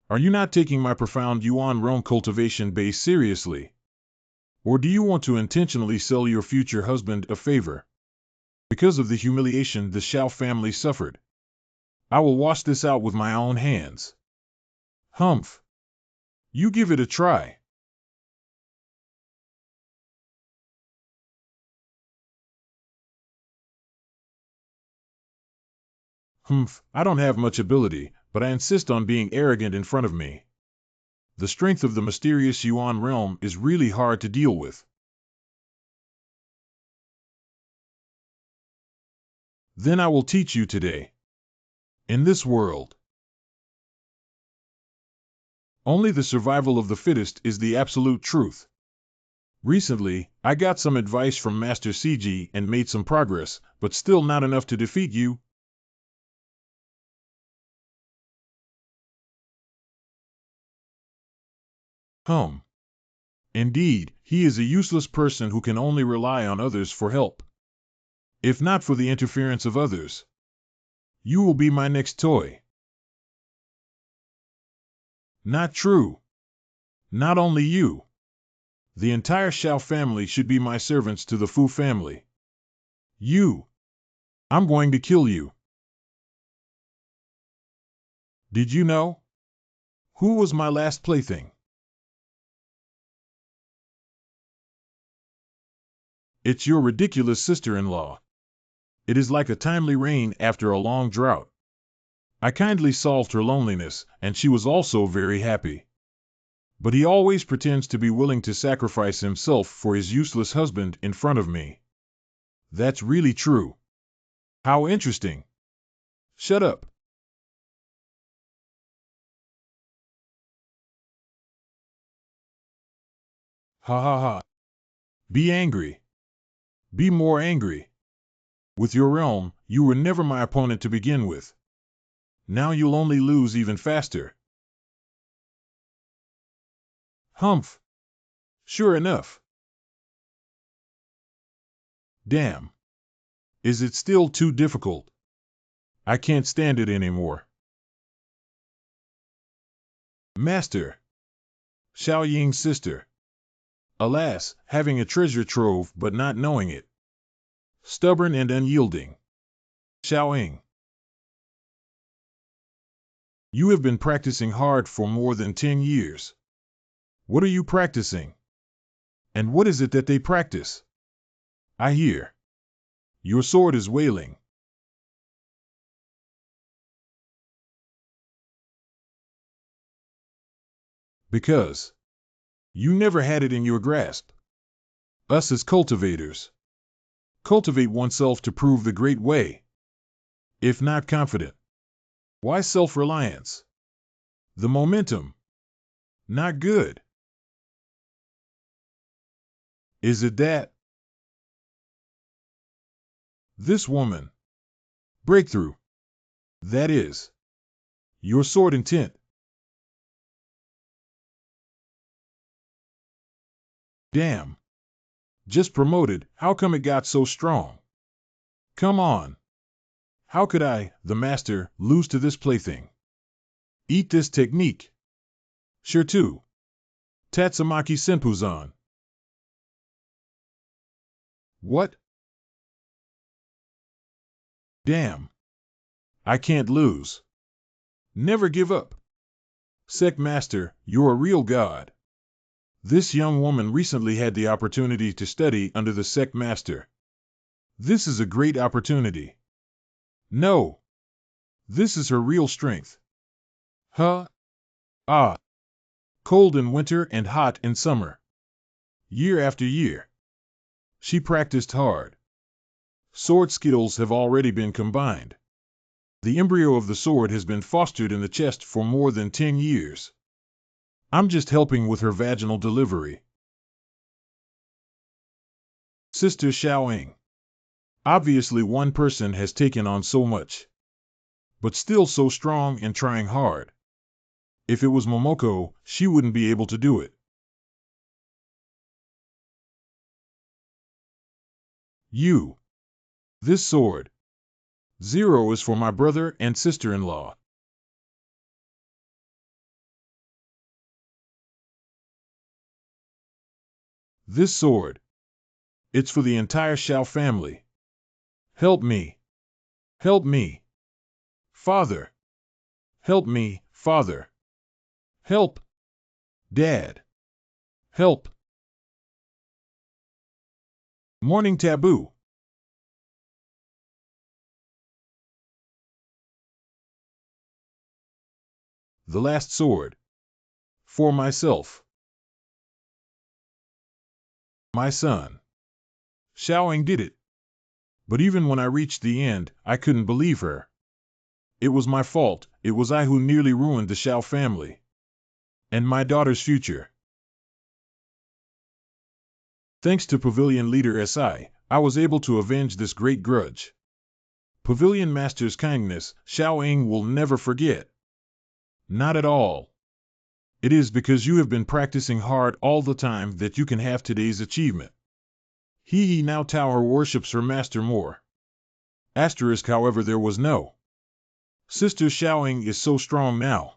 Are you not taking my profound Yuan realm cultivation base seriously? Or do you want to intentionally sell your future husband a favor? because of the humiliation the Shao family suffered. I will wash this out with my own hands. Humph. You give it a try. Humph, I don't have much ability, but I insist on being arrogant in front of me. The strength of the mysterious Yuan realm is really hard to deal with. Then I will teach you today. In this world, only the survival of the fittest is the absolute truth. Recently, I got some advice from Master CG and made some progress, but still not enough to defeat you. Hum. Indeed, he is a useless person who can only rely on others for help. If not for the interference of others, you will be my next toy. Not true. Not only you. The entire Shao family should be my servants to the Fu family. You. I'm going to kill you. Did you know? Who was my last plaything? It's your ridiculous sister-in-law. It is like a timely rain after a long drought. I kindly solved her loneliness, and she was also very happy. But he always pretends to be willing to sacrifice himself for his useless husband in front of me. That's really true. How interesting. Shut up. Ha ha ha. Be angry. Be more angry. With your realm, you were never my opponent to begin with. Now you'll only lose even faster. Humph. Sure enough. Damn. Is it still too difficult? I can't stand it anymore. Master. Xiao Ying's sister. Alas, having a treasure trove but not knowing it. Stubborn and unyielding. Xiao Ying. You have been practicing hard for more than 10 years. What are you practicing? And what is it that they practice? I hear. Your sword is wailing. Because you never had it in your grasp. Us as cultivators. Cultivate oneself to prove the great way. If not confident. Why self-reliance? The momentum. Not good. Is it that? This woman. Breakthrough. That is. Your sword intent. Damn. Just promoted, how come it got so strong? Come on. How could I, the master, lose to this plaything? Eat this technique. Sure too. Tatsumaki Senpuzan. What? Damn. I can't lose. Never give up. Sec Master, you're a real god. This young woman recently had the opportunity to study under the Sec Master. This is a great opportunity. No. This is her real strength. Huh? Ah. Cold in winter and hot in summer. Year after year. She practiced hard. Sword skills have already been combined. The embryo of the sword has been fostered in the chest for more than 10 years. I'm just helping with her vaginal delivery. Sister Xiaoying. Obviously one person has taken on so much. But still so strong and trying hard. If it was Momoko, she wouldn't be able to do it. You. This sword. 0 is for my brother and sister-in-law. This sword. It's for the entire Shao family. Help me! Help me! Father! Help me, Father! Help! Dad! Help! Morning taboo. The last sword. For myself. My son. Xiaoying did it. But even when I reached the end, I couldn't believe her. It was my fault. It was I who nearly ruined the Xiao family. And my daughter's future. Thanks to Pavilion Leader SI, I was able to avenge this great grudge. Pavilion Master's kindness, Xiaoying will never forget. Not at all. It is because you have been practicing hard all the time that you can have today's achievement. He now Tower worships her master more. Asterisk, however, there was no. Sister Xiaoying is so strong now.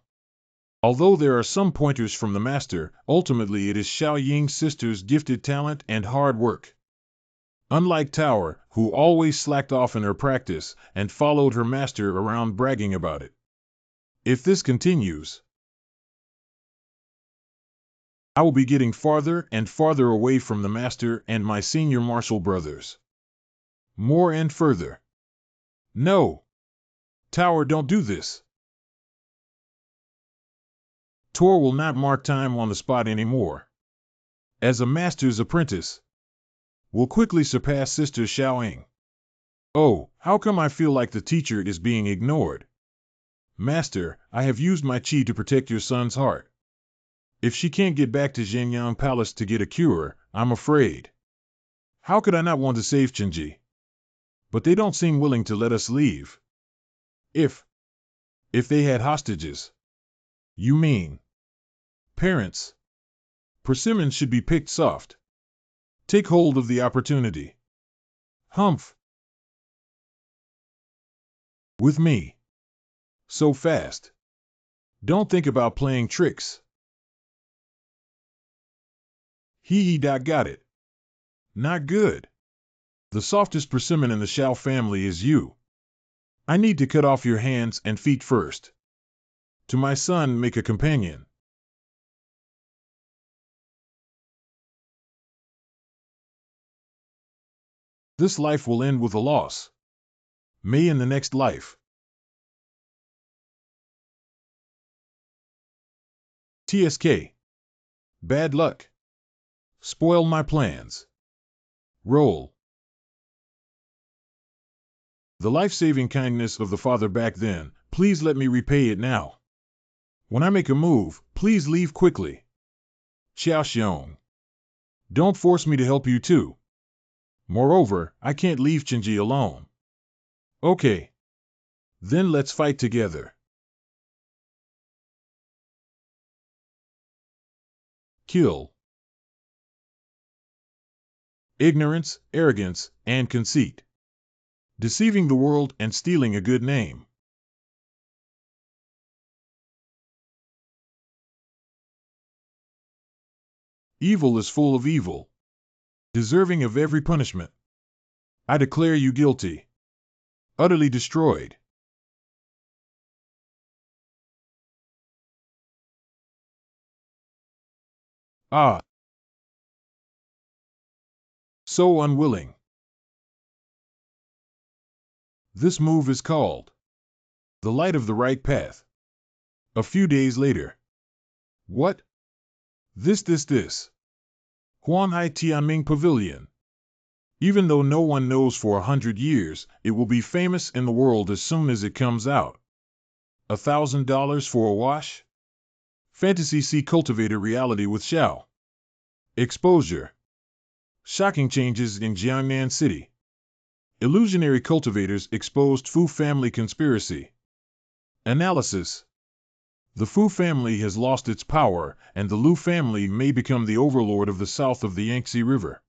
Although there are some pointers from the master, ultimately it is Xiaoying's sister's gifted talent and hard work. Unlike Tower, who always slacked off in her practice and followed her master around bragging about it. If this continues, I will be getting farther and farther away from the master and my senior martial brothers. More and further. No! Tower, don't do this. Tor will not mark time on the spot anymore. As a master's apprentice, will quickly surpass Sister Xiaoying. Oh, how come I feel like the teacher is being ignored? Master, I have used my qi to protect your son's heart. If she can't get back to Zhenyang Palace to get a cure, I'm afraid. How could I not want to save Chenji? But they don't seem willing to let us leave. If they had hostages. You mean? Parents. Persimmons should be picked soft. Take hold of the opportunity. Humph. With me. So fast. Don't think about playing tricks. Got it. Not good. The softest persimmon in the Xiao family is you. I need to cut off your hands and feet first. To my son make a companion. This life will end with a loss. May in the next life. TSK. Bad luck. Spoil my plans. Roll. The life-saving kindness of the father back then, please let me repay it now. When I make a move, please leave quickly. Xiao Xiong. Don't force me to help you too. Moreover, I can't leave Chenji alone. Okay. Then let's fight together. Kill. Ignorance, arrogance, and conceit. Deceiving the world and stealing a good name. Evil is full of evil. Deserving of every punishment. I declare you guilty. Utterly destroyed. Ah. So unwilling. This move is called the light of the right path. A few days later. What? This. Huanhai Tianming Pavilion. Even though no one knows for 100 years, it will be famous in the world as soon as it comes out. $1,000 for a wash? Fantasy C cultivator reality with Xiao. Exposure. Shocking changes in Jiangnan City. Illusionary cultivators exposed Fu family conspiracy. Analysis. The Fu family has lost its power, and the Lu family may become the overlord of the south of the Yangtze River.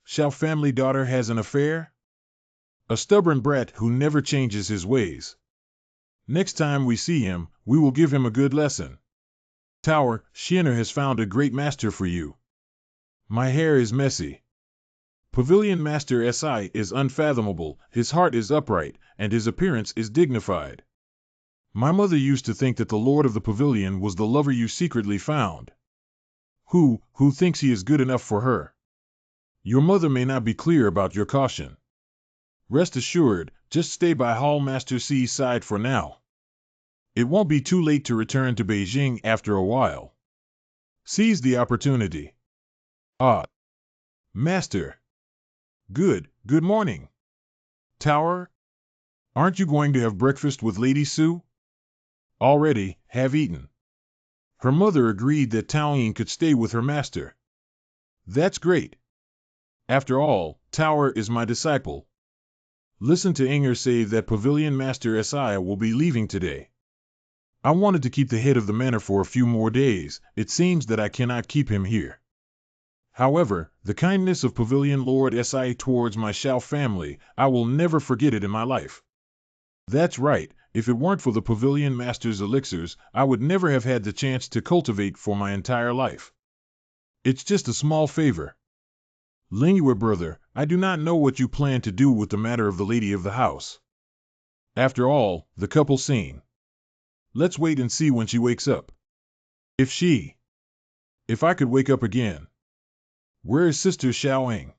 Xiao family daughter has an affair? A stubborn brat who never changes his ways. Next time we see him, we will give him a good lesson. Tower, Xiner has found a great master for you. My hair is messy. Pavilion Master Si is unfathomable, his heart is upright, and his appearance is dignified. My mother used to think that the lord of the pavilion was the lover you secretly found. Who thinks he is good enough for her? Your mother may not be clear about your caution. Rest assured, just stay by Hall Master C's side for now. It won't be too late to return to Beijing after a while. Seize the opportunity. Ah, Master. Good morning. Tower, aren't you going to have breakfast with Lady Sue? Already, have eaten. Her mother agreed that Taoying could stay with her master. That's great. After all, Tower is my disciple. Listen to Inger say that Pavilion Master Si will be leaving today. I wanted to keep the head of the manor for a few more days. It seems that I cannot keep him here. However, the kindness of Pavilion Lord Si towards my Shao family, I will never forget it in my life. That's right, if it weren't for the Pavilion Master's elixirs, I would never have had the chance to cultivate for my entire life. It's just a small favor. Lingua brother, I do not know what you plan to do with the matter of the lady of the house. After all, the couple scene. Let's wait and see when she wakes up. If I could wake up again. Where is Sister Xiaoying?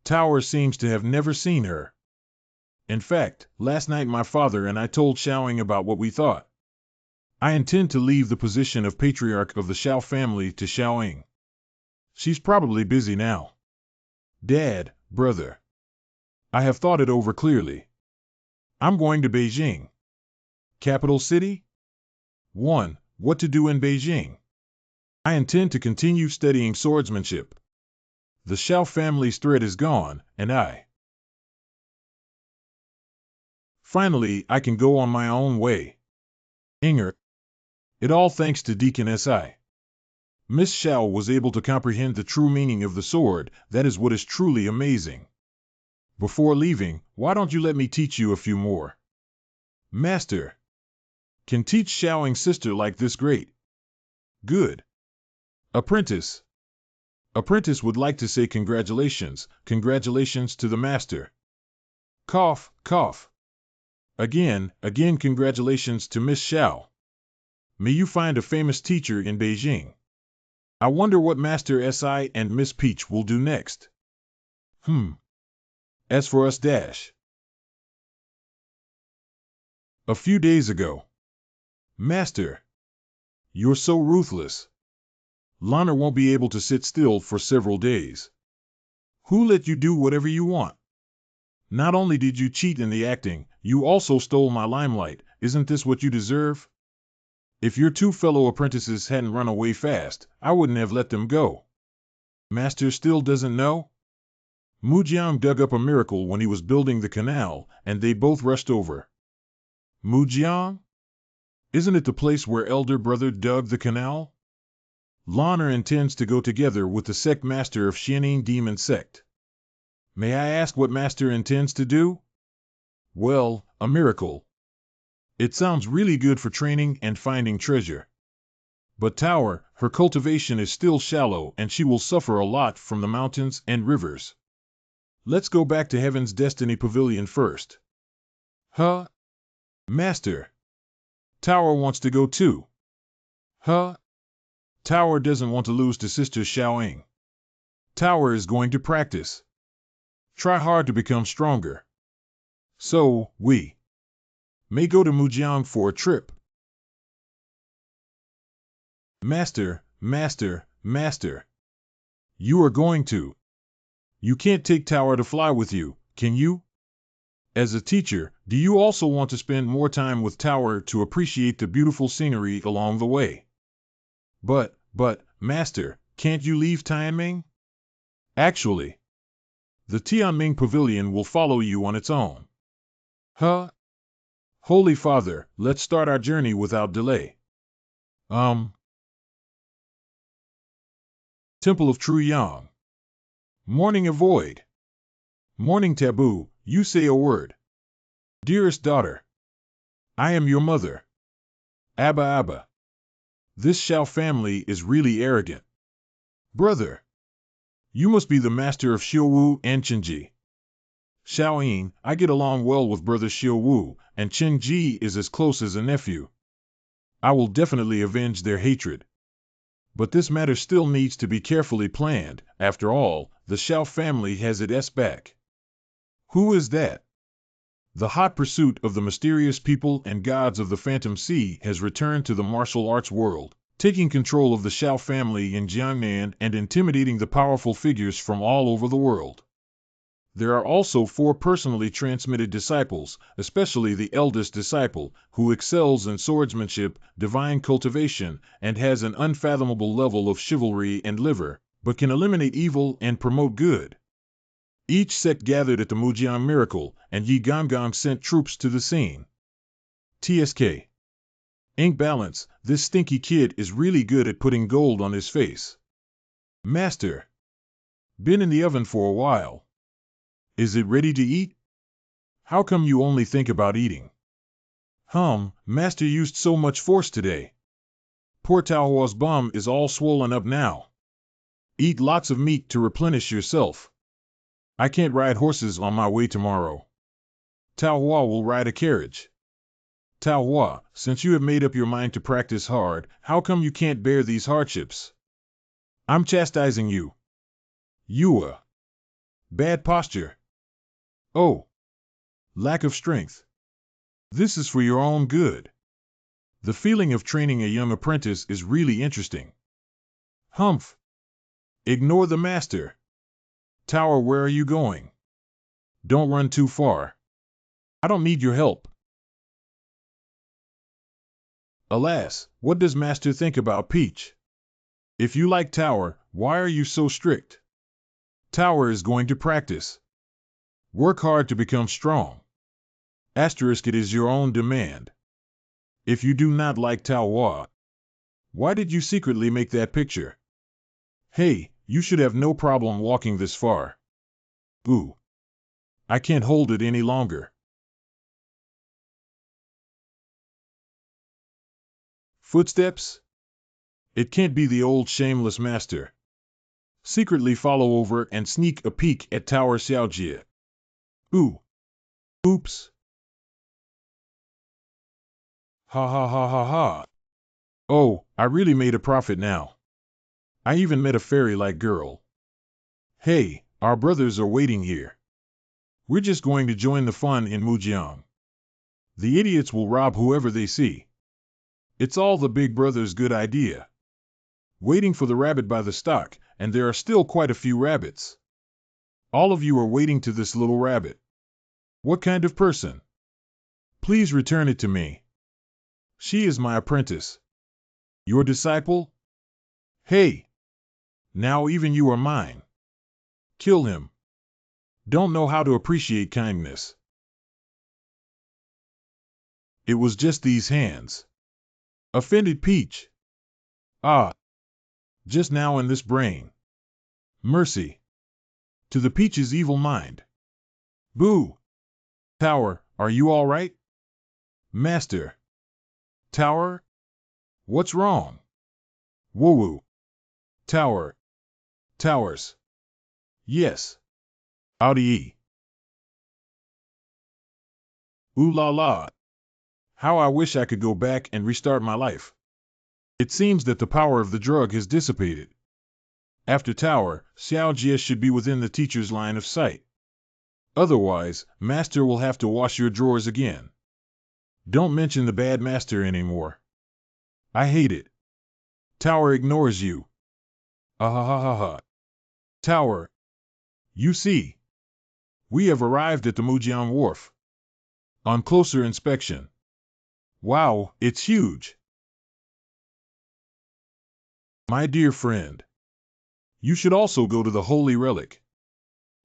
Tower seems to have never seen her. In fact, last night my father and I told Xiaoying about what we thought. I intend to leave the position of patriarch of the Xiao family to Xiaoying. She's probably busy now. Dad, brother. I have thought it over clearly. I'm going to Beijing. Capital city? 1. What to do in Beijing? I intend to continue studying swordsmanship. The Xiao family's thread is gone, and finally, I can go on my own way. Inger. It all thanks to Deacon Si. Miss Xiao was able to comprehend the true meaning of the sword. That is what is truly amazing. Before leaving, why don't you let me teach you a few more? Master. Can teach Xiaoying's sister like this great. Good. Apprentice. Apprentice would like to say congratulations to the master. Cough, cough. Again, congratulations to Miss Xiao. May you find a famous teacher in Beijing. I wonder what Master Si and Miss Peach will do next. As for us a few days ago. Master. You're so ruthless. Lana won't be able to sit still for several days. Who let you do whatever you want? Not only did you cheat in the acting, you also stole my limelight. Isn't this what you deserve? If your two fellow apprentices hadn't run away fast, I wouldn't have let them go. Master still doesn't know? Mujiang dug up a miracle when he was building the canal, and they both rushed over. Mujiang? Isn't it the place where elder brother dug the canal? Lana intends to go together with the sect master of Xianing Demon Sect. May I ask what master intends to do? Well, a miracle. It sounds really good for training and finding treasure. But Tower, her cultivation is still shallow and she will suffer a lot from the mountains and rivers. Let's go back to Heaven's Destiny Pavilion first. Huh? Master. Tower wants to go too. Huh? Tower doesn't want to lose to Sister Xiaoying. Tower is going to practice. Try hard to become stronger. So, we may go to Mujiang for a trip. Master. You are going to. You can't take Tower to fly with you, can you? As a teacher, do you also want to spend more time with Tower to appreciate the beautiful scenery along the way? But, Master, can't you leave Tianming? Actually, the Tianming Pavilion will follow you on its own. Huh? Holy Father, let's start our journey without delay. Temple of True Yang. Morning avoid. Morning taboo, you say a word. Dearest daughter. I am your mother. Abba. This Xiao family is really arrogant. Brother. You must be the master of Xiuwu and Qingji. Xiaoyin, I get along well with brother Xiuwu, and Qingji is as close as a nephew. I will definitely avenge their hatred. But this matter still needs to be carefully planned. After all, the Xiao family has its back. Who is that? The hot pursuit of the mysterious people and gods of the Phantom Sea has returned to the martial arts world, taking control of the Xiao family in Jiangnan and intimidating the powerful figures from all over the world. There are also 4 personally transmitted disciples, especially the eldest disciple, who excels in swordsmanship, divine cultivation, and has an unfathomable level of chivalry and liver, but can eliminate evil and promote good. Each sect gathered at the Mujiang miracle, and Yi Gonggang sent troops to the scene. TSK. Ink balance, this stinky kid is really good at putting gold on his face. Master. Been in the oven for a while. Is it ready to eat? How come you only think about eating? Master used so much force today. Poor Taohua's bum is all swollen up now. Eat lots of meat to replenish yourself. I can't ride horses on my way tomorrow. Taohua will ride a carriage. Taohua, since you have made up your mind to practice hard, how come you can't bear these hardships? I'm chastising you. Yua. Bad posture. Oh. Lack of strength. This is for your own good. The feeling of training a young apprentice is really interesting. Humph. Ignore the master. Tower, where are you going? Don't run too far. I don't need your help. Alas, what does master think about Peach? If you like Tower, why are you so strict? Tower is going to practice. Work hard to become strong. Asterisk, it is your own demand. If you do not like Taohua, why did you secretly make that picture? Hey, you should have no problem walking this far. Ooh. I can't hold it any longer. Footsteps? It can't be the old shameless master. Secretly follow over and sneak a peek at Tower Xiaojie. Ooh. Oops. Ha ha ha ha ha. Oh, I really made a profit now. I even met a fairy-like girl. Hey, our brothers are waiting here. We're just going to join the fun in Mujiang. The idiots will rob whoever they see. It's all the big brother's good idea. Waiting for the rabbit by the stock, and there are still quite a few rabbits. All of you are waiting to this little rabbit. What kind of person? Please return it to me. She is my apprentice. Your disciple? Hey! Now even you are mine. Kill him. Don't know how to appreciate kindness. It was just these hands. Offended Peach. Ah. Just now in this brain. Mercy. To the Peach's evil mind. Boo! Tower, are you all right? Master. Tower? What's wrong? Woo-woo. Tower. Towers. Yes. Audi. Ooh la la. How I wish I could go back and restart my life. It seems that the power of the drug has dissipated. After Tower, Xiaojie should be within the teacher's line of sight. Otherwise, Master will have to wash your drawers again. Don't mention the bad master anymore. I hate it. Tower ignores you. Ah ha ha ha ha. Tower. You see. We have arrived at the Mujiang Wharf. On closer inspection. Wow, it's huge. My dear friend. You should also go to the Holy Relic.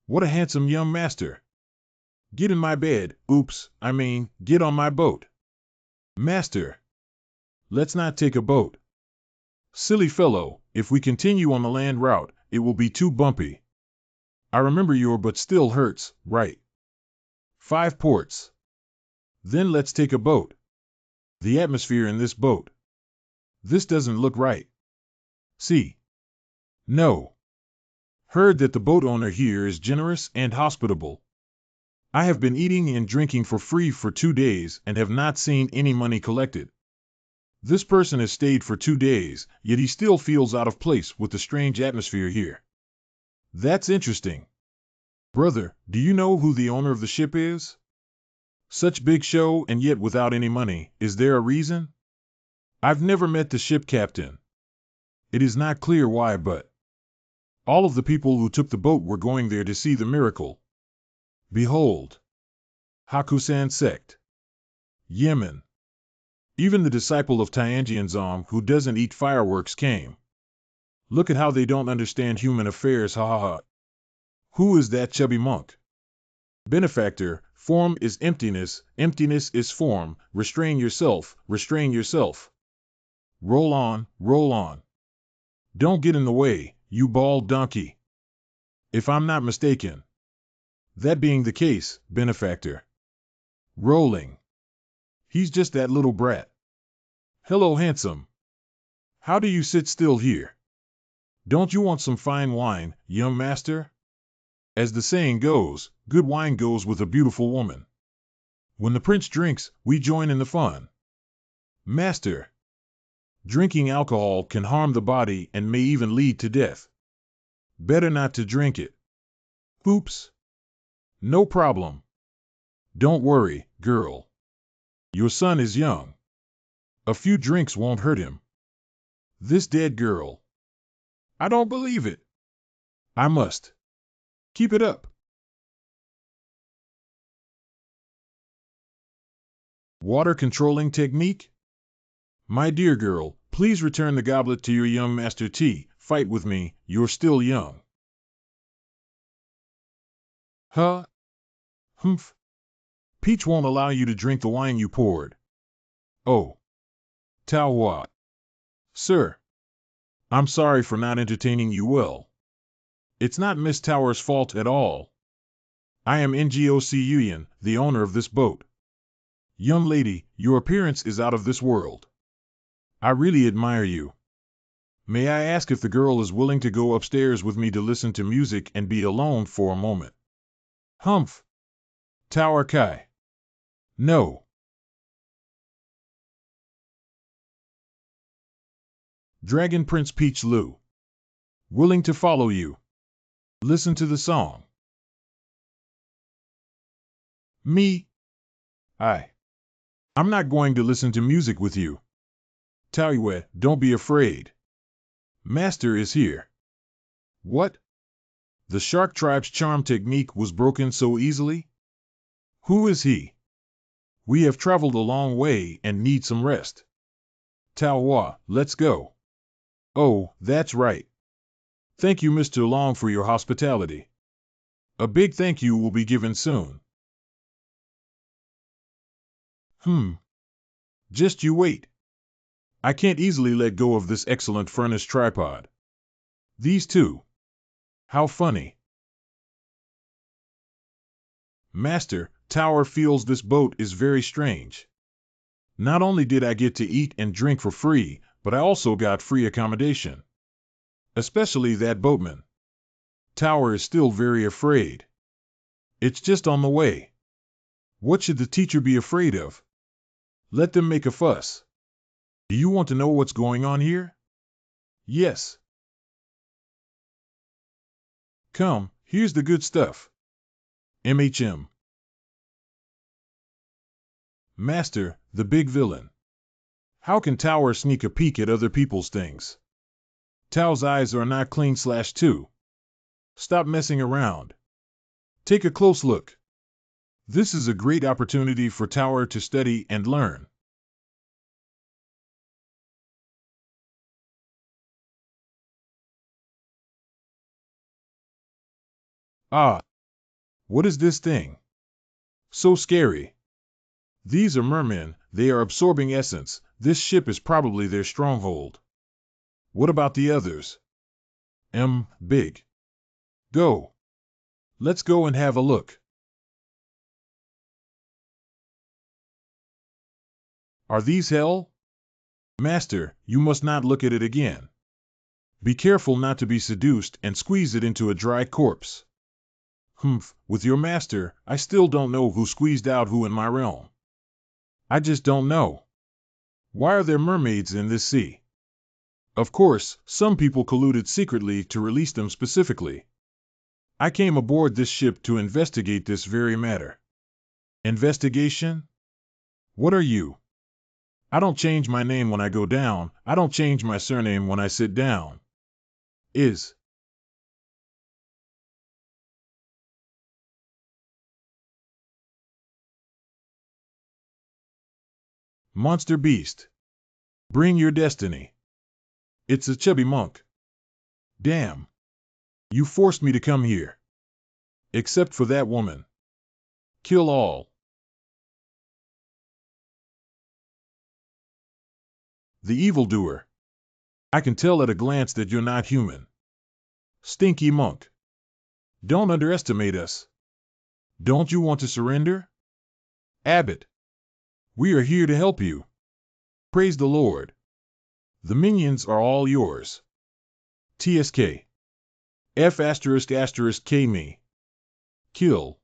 What a handsome young master. Get in my bed, get on my boat. Master. Let's not take a boat. Silly fellow, if we continue on the land route, it will be too bumpy. I remember your but still hurts, right? 5 ports. Then let's take a boat. The atmosphere in this boat. This doesn't look right. See. No. Heard that the boat owner here is generous and hospitable. I have been eating and drinking for free for 2 days and have not seen any money collected. This person has stayed for 2 days, yet he still feels out of place with the strange atmosphere here. That's interesting. Brother, do you know who the owner of the ship is? Such big show and yet without any money, is there a reason? I've never met the ship captain. It is not clear why, but all of the people who took the boat were going there to see the miracle. Behold. Hakusan sect. Yemen. Even the disciple of Tianjianzong who doesn't eat fireworks came. Look at how they don't understand human affairs, ha ha ha. Who is that chubby monk? Benefactor, form is emptiness, emptiness is form, restrain yourself, restrain yourself. Roll on, roll on. Don't get in the way, you bald donkey. If I'm not mistaken. That being the case, benefactor. Rolling. He's just that little brat. Hello, handsome. How do you sit still here? Don't you want some fine wine, young master? As the saying goes, good wine goes with a beautiful woman. When the prince drinks, we join in the fun. Master. Drinking alcohol can harm the body and may even lead to death. Better not to drink it. Oops. No problem. Don't worry, girl. Your son is young. A few drinks won't hurt him. This dead girl. I don't believe it. I must. Keep it up. Water controlling technique? My dear girl, please return the goblet to your young master T. Fight with me, you're still young. Huh? Humph. Peach won't allow you to drink the wine you poured. Oh. Tao Hua. Sir. I'm sorry for not entertaining you well. It's not Miss Tower's fault at all. I am Ngoc Yuyan, the owner of this boat. Young lady, your appearance is out of this world. I really admire you. May I ask if the girl is willing to go upstairs with me to listen to music and be alone for a moment? Humph. Tower Kai. No. Dragon Prince Peach Lu. Willing to follow you. Listen to the song. Me? I'm not going to listen to music with you. Taoyue, don't be afraid. Master is here. What? The Shark Tribe's charm technique was broken so easily? Who is he? We have traveled a long way and need some rest. Tao Hua, let's go. Oh, that's right. Thank you, Mr. Long, for your hospitality. A big thank you will be given soon. Just you wait. I can't easily let go of this excellent furnace tripod. These two. How funny. Master, Tower feels this boat is very strange. Not only did I get to eat and drink for free, but I also got free accommodation. Especially that boatman. Tower is still very afraid. It's just on the way. What should the teacher be afraid of? Let them make a fuss. Do you want to know what's going on here? Yes. Come, here's the good stuff. MHM. Master, the big villain. How can Tower sneak a peek at other people's things? Tao's eyes are not clean/2. Stop messing around. Take a close look. This is a great opportunity for Tower to study and learn. Ah. What is this thing? So scary. These are mermen, they are absorbing essence. This ship is probably their stronghold. What about the others? Big. Go. Let's go and have a look. Are these hell? Master, you must not look at it again. Be careful not to be seduced and squeeze it into a dry corpse. Humph, with your master, I still don't know who squeezed out who in my realm. I just don't know. Why are there mermaids in this sea? Of course, some people colluded secretly to release them specifically. I came aboard this ship to investigate this very matter. Investigation? What are you? I don't change my name when I go down. I don't change my surname when I sit down. Is. Monster Beast. Bring your destiny. It's a chubby monk. Damn. You forced me to come here. Except for that woman. Kill all. The evildoer. I can tell at a glance that you're not human. Stinky monk. Don't underestimate us. Don't you want to surrender? Abbot. We are here to help you. Praise the Lord. The minions are all yours. TSK. F***K me. Kill.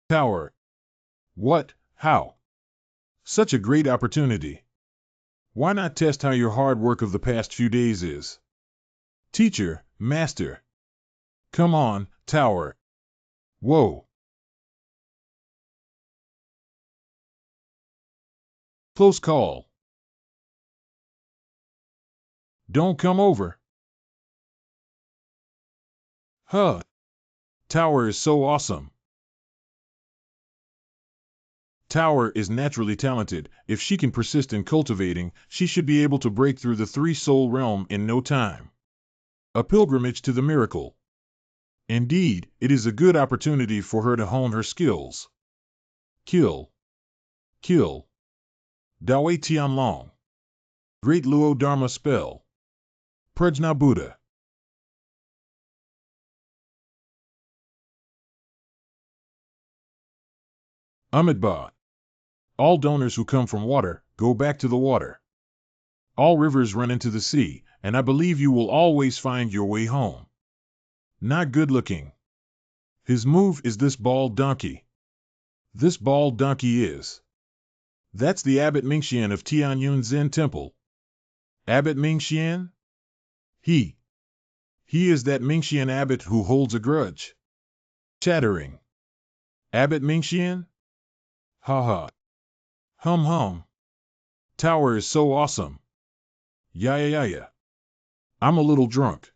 Tower. What? How? Such a great opportunity. Why not test how your hard work of the past few days is? Teacher, master. Come on, tower. Whoa. Close call. Don't come over. Huh. Tower is so awesome. Tower is naturally talented. If she can persist in cultivating, she should be able to break through the three-soul realm in no time. A pilgrimage to the miracle. Indeed, it is a good opportunity for her to hone her skills. Kill. Kill. Dawei Tianlong. Great Luo Dharma spell. Prajna Buddha. Amidba. All donors who come from water, go back to the water. All rivers run into the sea, and I believe you will always find your way home. Not good looking. His move is this bald donkey. This bald donkey is. That's the Abbot Mingxian of Tianyun Zen Temple. Abbot Mingxian? He is that Mingxian abbot who holds a grudge. Chattering. Abbot Mingxian? Ha ha. Hum hum. Tower is so awesome. Yeah. I'm a little drunk.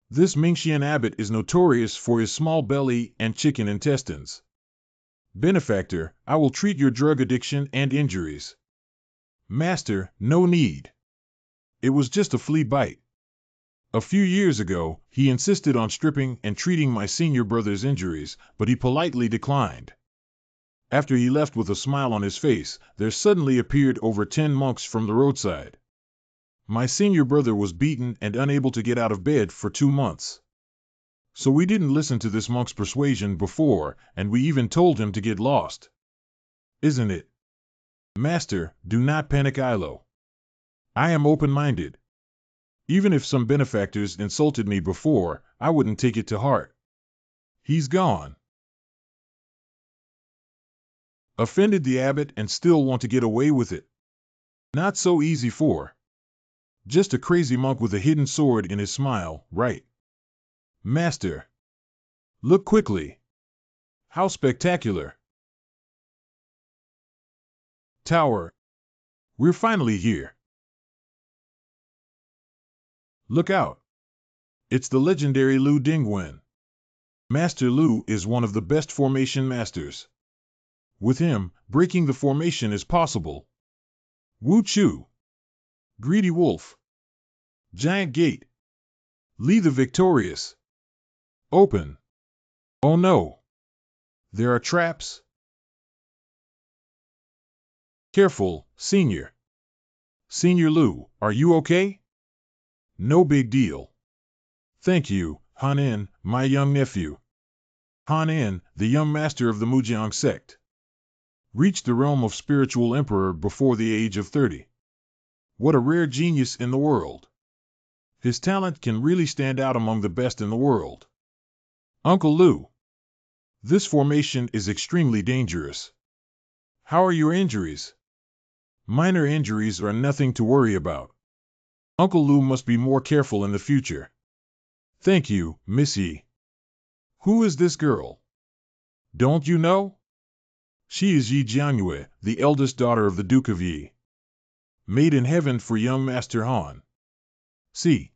This Mingxian abbot is notorious for his small belly and chicken intestines. Benefactor, I will treat your drug addiction and injuries. Master, no need. It was just a flea bite. A few years ago, he insisted on stripping and treating my senior brother's injuries, but he politely declined. After he left with a smile on his face, there suddenly appeared over 10 monks from the roadside. My senior brother was beaten and unable to get out of bed for 2 months. So we didn't listen to this monk's persuasion before, and we even told him to get lost. Isn't it? Master, do not panic, Ilo. I am open-minded. Even if some benefactors insulted me before, I wouldn't take it to heart. He's gone. Offended the abbot and still want to get away with it. Not so easy for. Just a crazy monk with a hidden sword in his smile, right? Master. Look quickly. How spectacular. Tower. We're finally here. Look out. It's the legendary Lu Dingwen. Master Lu is one of the best formation masters. With him, breaking the formation is possible. Wu Chu. Greedy Wolf. Giant Gate. Li the Victorious. Open. Oh no. There are traps. Careful, Senior. Senior Lu, are you okay? No big deal. Thank you, Han En, my young nephew. Han En, the young master of the Mujiang sect. Reached the realm of spiritual emperor before the age of 30. What a rare genius in the world. His talent can really stand out among the best in the world. Uncle Lou, this formation is extremely dangerous. How are your injuries? Minor injuries are nothing to worry about. Uncle Lou must be more careful in the future. Thank you, Miss Yi. Who is this girl? Don't you know? She is Yi Jianyue, the eldest daughter of the Duke of Yi. Made in heaven for young Master Han. See.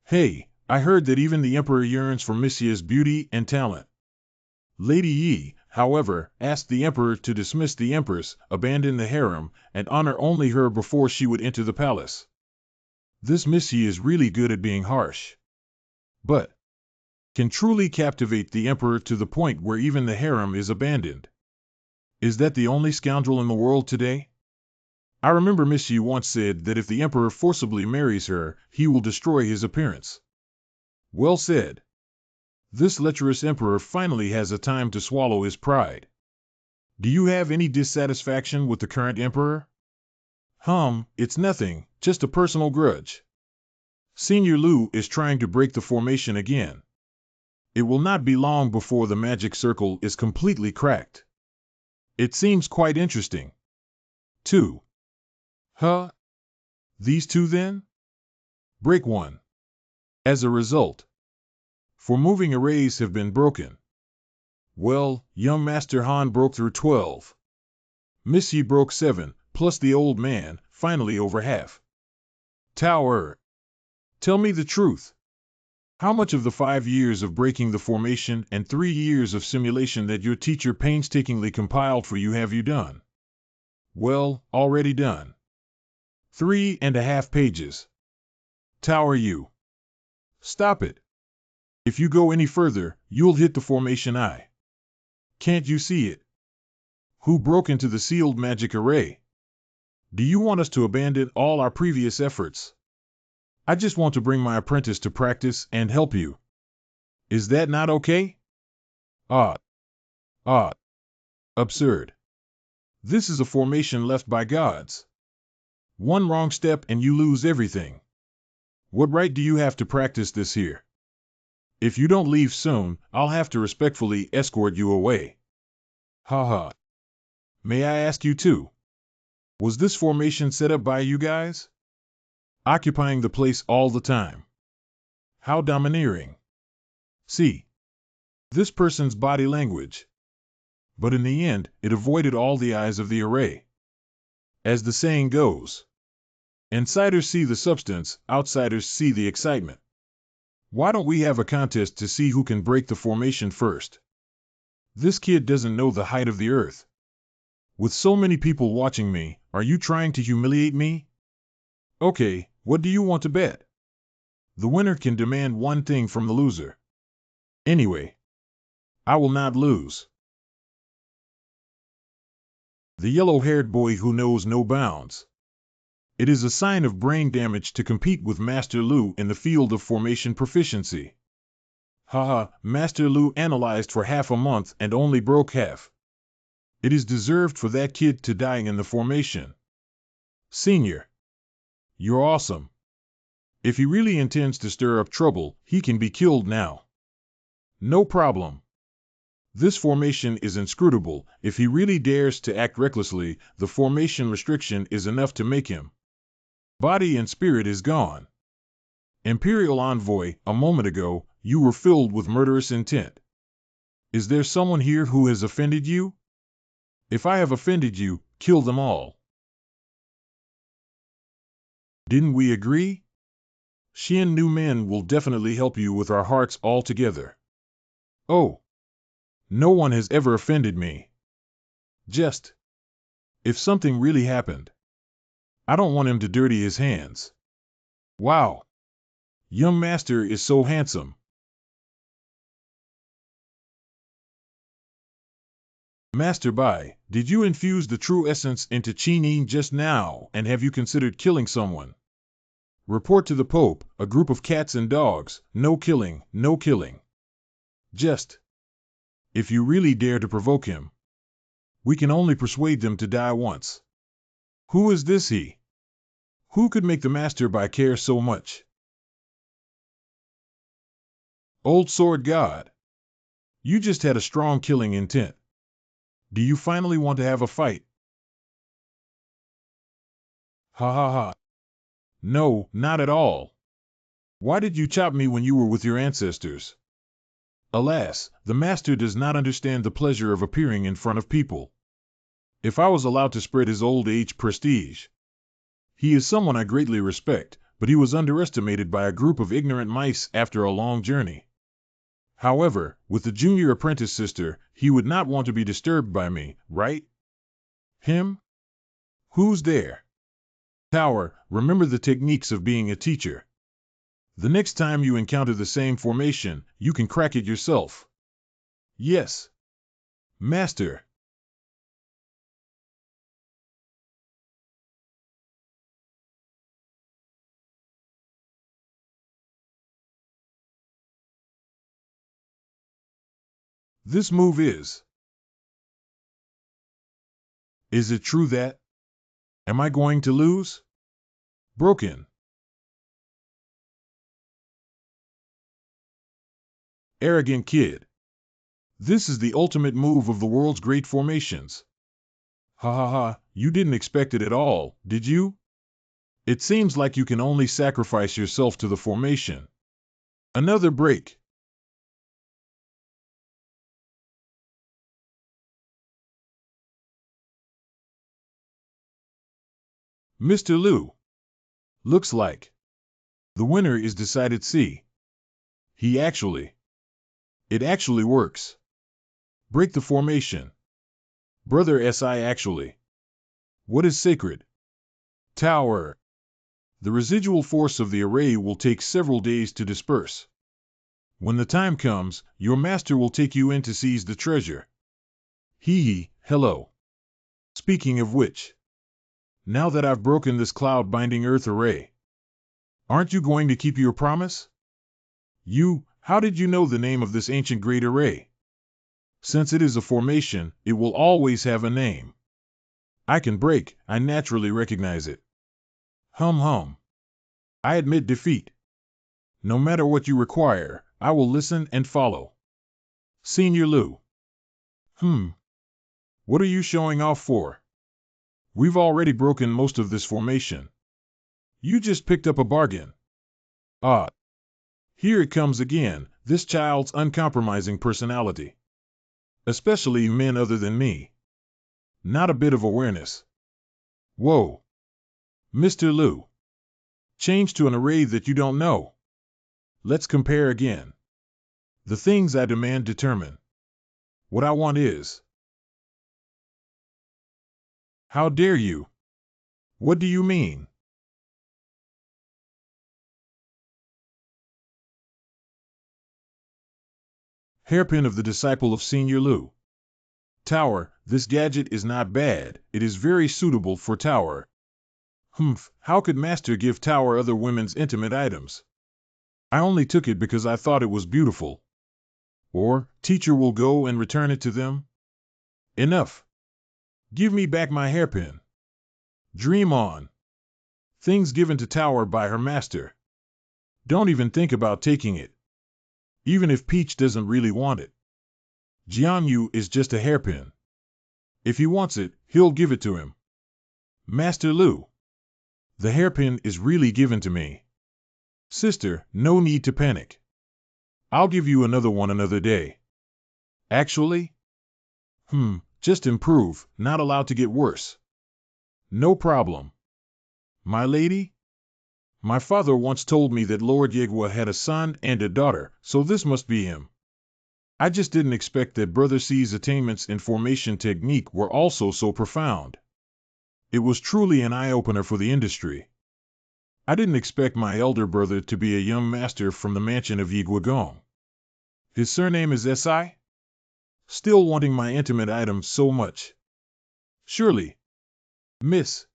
Hey, I heard that even the Emperor yearns for Miss Yi's beauty and talent. Lady Yi, however, asked the Emperor to dismiss the Empress, abandon the harem, and honor only her before she would enter the palace. This Miss Yi is really good at being harsh. But can truly captivate the Emperor to the point where even the harem is abandoned. Is that the only scoundrel in the world today? I remember Miss Yi once said that if the Emperor forcibly marries her, he will destroy his appearance. Well said. This lecherous Emperor finally has a time to swallow his pride. Do you have any dissatisfaction with the current Emperor? It's nothing, just a personal grudge. Senior Lu is trying to break the formation again. It will not be long before the magic circle is completely cracked. It seems quite interesting. 2. These two then? Break 1. As a result, 4 moving arrays have been broken. Well, young Master Han broke through 12. Miss Yi broke 7, plus the old man, finally over half. Tower. Tell me the truth. How much of the 5 years of breaking the formation and 3 years of simulation that your teacher painstakingly compiled for you have you done? Well, already done. 3.5 pages. Tower you. Stop it. If you go any further, you'll hit the formation eye. Can't you see it? Who broke into the sealed magic array? Do you want us to abandon all our previous efforts? I just want to bring my apprentice to practice and help you. Is that not okay? Odd. Absurd. This is a formation left by gods. One wrong step and you lose everything. What right do you have to practice this here? If you don't leave soon, I'll have to respectfully escort you away. May I ask you too? Was this formation set up by you guys? Occupying the place all the time. How domineering. See. This person's body language. But in the end, it avoided all the eyes of the array. As the saying goes, insiders see the substance, outsiders see the excitement. Why don't we have a contest to see who can break the formation first? This kid doesn't know the height of the earth. With so many people watching me, are you trying to humiliate me? Okay, what do you want to bet? The winner can demand one thing from the loser. Anyway, I will not lose. The yellow-haired boy who knows no bounds. It is a sign of brain damage to compete with Master Lu in the field of formation proficiency. Master Lu analyzed for half a month and only broke half. It is deserved for that kid to die in the formation. Senior. You're awesome. If he really intends to stir up trouble, he can be killed now. No problem. This formation is inscrutable. If he really dares to act recklessly, the formation restriction is enough to make him. Body and spirit is gone. Imperial Envoy, a moment ago, you were filled with murderous intent. Is there someone here who has offended you? If I have offended you, kill them all. Didn't we agree? Xian New Men will definitely help you with our hearts all together. Oh. No one has ever offended me. Just. If something really happened. I don't want him to dirty his hands. Wow. Young Master is so handsome. Master Bai, did you infuse the true essence into Qinin just now, and have you considered killing someone? Report to the Pope, a group of cats and dogs, no killing, no killing. Just. If you really dare to provoke him, we can only persuade them to die once. Who is this he? Who could make the master by care so much? Old sword god. You just had a strong killing intent. Do you finally want to have a fight? Ha ha ha. No, not at all. Why did you chop me when you were with your ancestors? Alas, the master does not understand the pleasure of appearing in front of people. If I was allowed to spread his old age prestige. He is someone I greatly respect, but he was underestimated by a group of ignorant mice after a long journey. However, with the junior apprentice sister, he would not want to be disturbed by me, right? Him? Who's there? Tower, remember the techniques of being a teacher. The next time you encounter the same formation, you can crack it yourself. Yes. Master. This move is. Is it true that? Am I going to lose? Broken. Arrogant kid. This is the ultimate move of the world's great formations. Ha ha ha, you didn't expect it at all, did you? It seems like you can only sacrifice yourself to the formation. Another break. Mr. Liu. Looks like. The winner is decided C. It actually works. Break the formation. Brother SI actually. What is sacred? Tower. The residual force of the array will take several days to disperse. When the time comes, your master will take you in to seize the treasure. Hello. Speaking of which, now that I've broken this cloud-binding earth array, aren't you going to keep your promise? How did you know the name of this ancient great array? Since it is a formation, it will always have a name. I naturally recognize it. Hum. I admit defeat. No matter what you require, I will listen and follow. Senior Liu. What are you showing off for? We've already broken most of this formation. You just picked up a bargain. Ah. Here it comes again, this child's uncompromising personality. Especially men other than me. Not a bit of awareness. Whoa. Mr. Liu. Change to an array that you don't know. Let's compare again. The things I demand determine. What I want is. How dare you? What do you mean? Hairpin of the disciple of Senior Liu. Tower, this gadget is not bad, it is very suitable for Tower. How could Master give Tower other women's intimate items? I only took it because I thought it was beautiful. Or, teacher will go and return it to them? Enough. Give me back my hairpin. Dream on. Things given to Tower by her master. Don't even think about taking it. Even if Peach doesn't really want it. Jianyu is just a hairpin. If he wants it, he'll give it to him. Master Liu. The hairpin is really given to me. Sister, no need to panic. I'll give you another one another day. Actually? Just improve, not allowed to get worse. No problem. My lady? My father once told me that Lord Yegua had a son and a daughter, so this must be him. I just didn't expect that Brother C's attainments in formation technique were also so profound. It was truly an eye-opener for the industry. I didn't expect my elder brother to be a young master from the mansion of Yiguagong. His surname is Si? Still wanting my intimate items so much. Surely. Miss.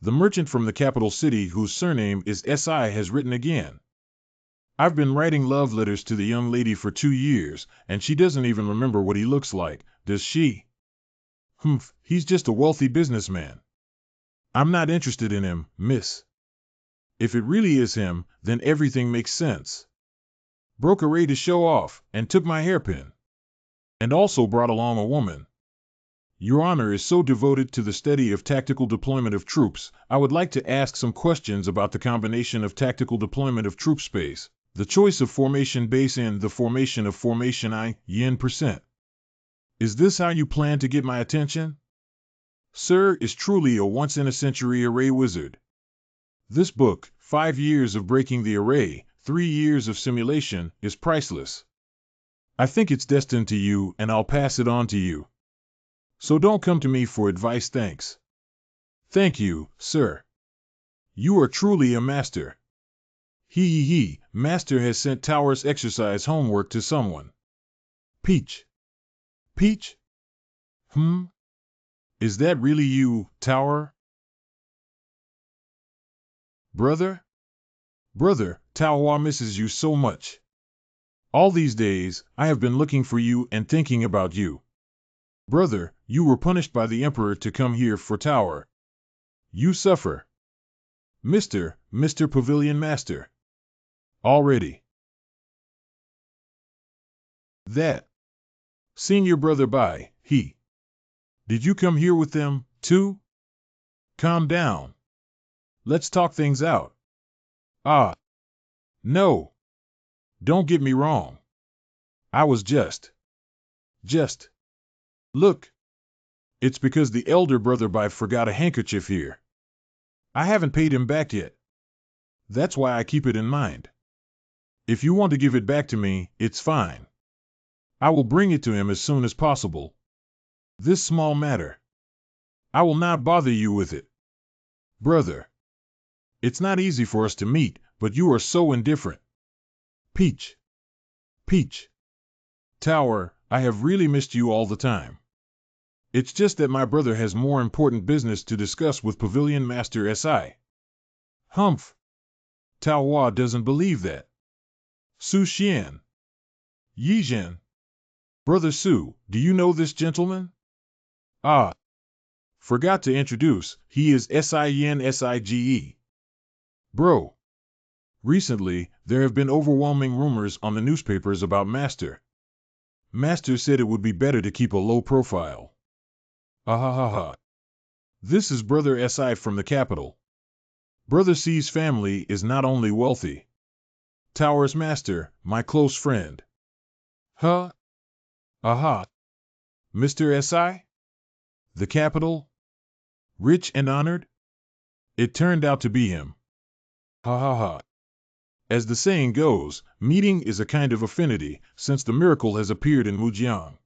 The merchant from the capital city whose surname is Si has written again. I've been writing love letters to the young lady for 2 years, and she doesn't even remember what he looks like, does she? He's just a wealthy businessman. I'm not interested in him, miss. If it really is him, then everything makes sense. Broke array to show off, and took my hairpin. And also brought along a woman. Your Honor is so devoted to the study of tactical deployment of troops, I would like to ask some questions about the combination of tactical deployment of troop space, the choice of formation base and the formation of formation yen%. Is this how you plan to get my attention? Sir is truly a once-in-a-century array wizard. This book, 5 years of breaking the array, 3 years of simulation, is priceless. I think it's destined to you, and I'll pass it on to you. So don't come to me for advice, thanks. Thank you, sir. You are truly a master. Master has sent Tower's exercise homework to someone. Peach. Peach? Is that really you, Tower? Brother? Brother, Tower misses you so much. All these days, I have been looking for you and thinking about you. Brother, you were punished by the Emperor to come here for Tower. You suffer. Mr. Pavilion Master. Already. That. Seeing your brother by, he. Did you come here with them, too? Calm down. Let's talk things out. Ah. No. Don't get me wrong. I was just. Look. It's because the elder brother by forgot a handkerchief here. I haven't paid him back yet. That's why I keep it in mind. If you want to give it back to me, it's fine. I will bring it to him as soon as possible. This small matter. I will not bother you with it. Brother. It's not easy for us to meet, but you are so indifferent. Peach. Tower, I have really missed you all the time. It's just that my brother has more important business to discuss with Pavilion Master S.I. Humph. Tower doesn't believe that. Su Xian. Yi Zhen. Brother Su, do you know this gentleman? Ah. Forgot to introduce, he is Sin Sige. Bro. Recently, there have been overwhelming rumors on the newspapers about Master. Master said it would be better to keep a low profile. Ahahaha. This is Brother Si from the capital. Brother C's family is not only wealthy. Tower's master, my close friend. Huh? Aha. Mr. Si? The capital? Rich and honored? It turned out to be him. Ha ha ha. As the saying goes, meeting is a kind of affinity, since the miracle has appeared in Mujiang.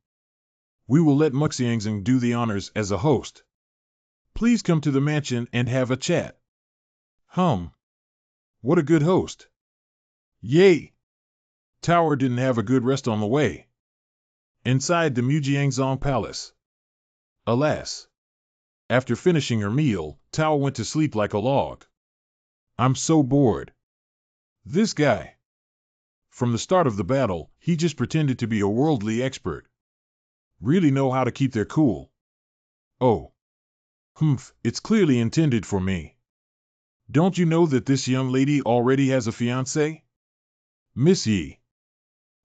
We will let Muxiangzing do the honors as a host. Please come to the mansion and have a chat. What a good host. Yay! Tower didn't have a good rest on the way. Inside the Mujiangzong Palace. Alas. After finishing her meal, Tower went to sleep like a log. I'm so bored. This guy. From the start of the battle, he just pretended to be a worldly expert. Really know how to keep their cool. Oh. It's clearly intended for me. Don't you know that this young lady already has a fiancé? Miss Yi.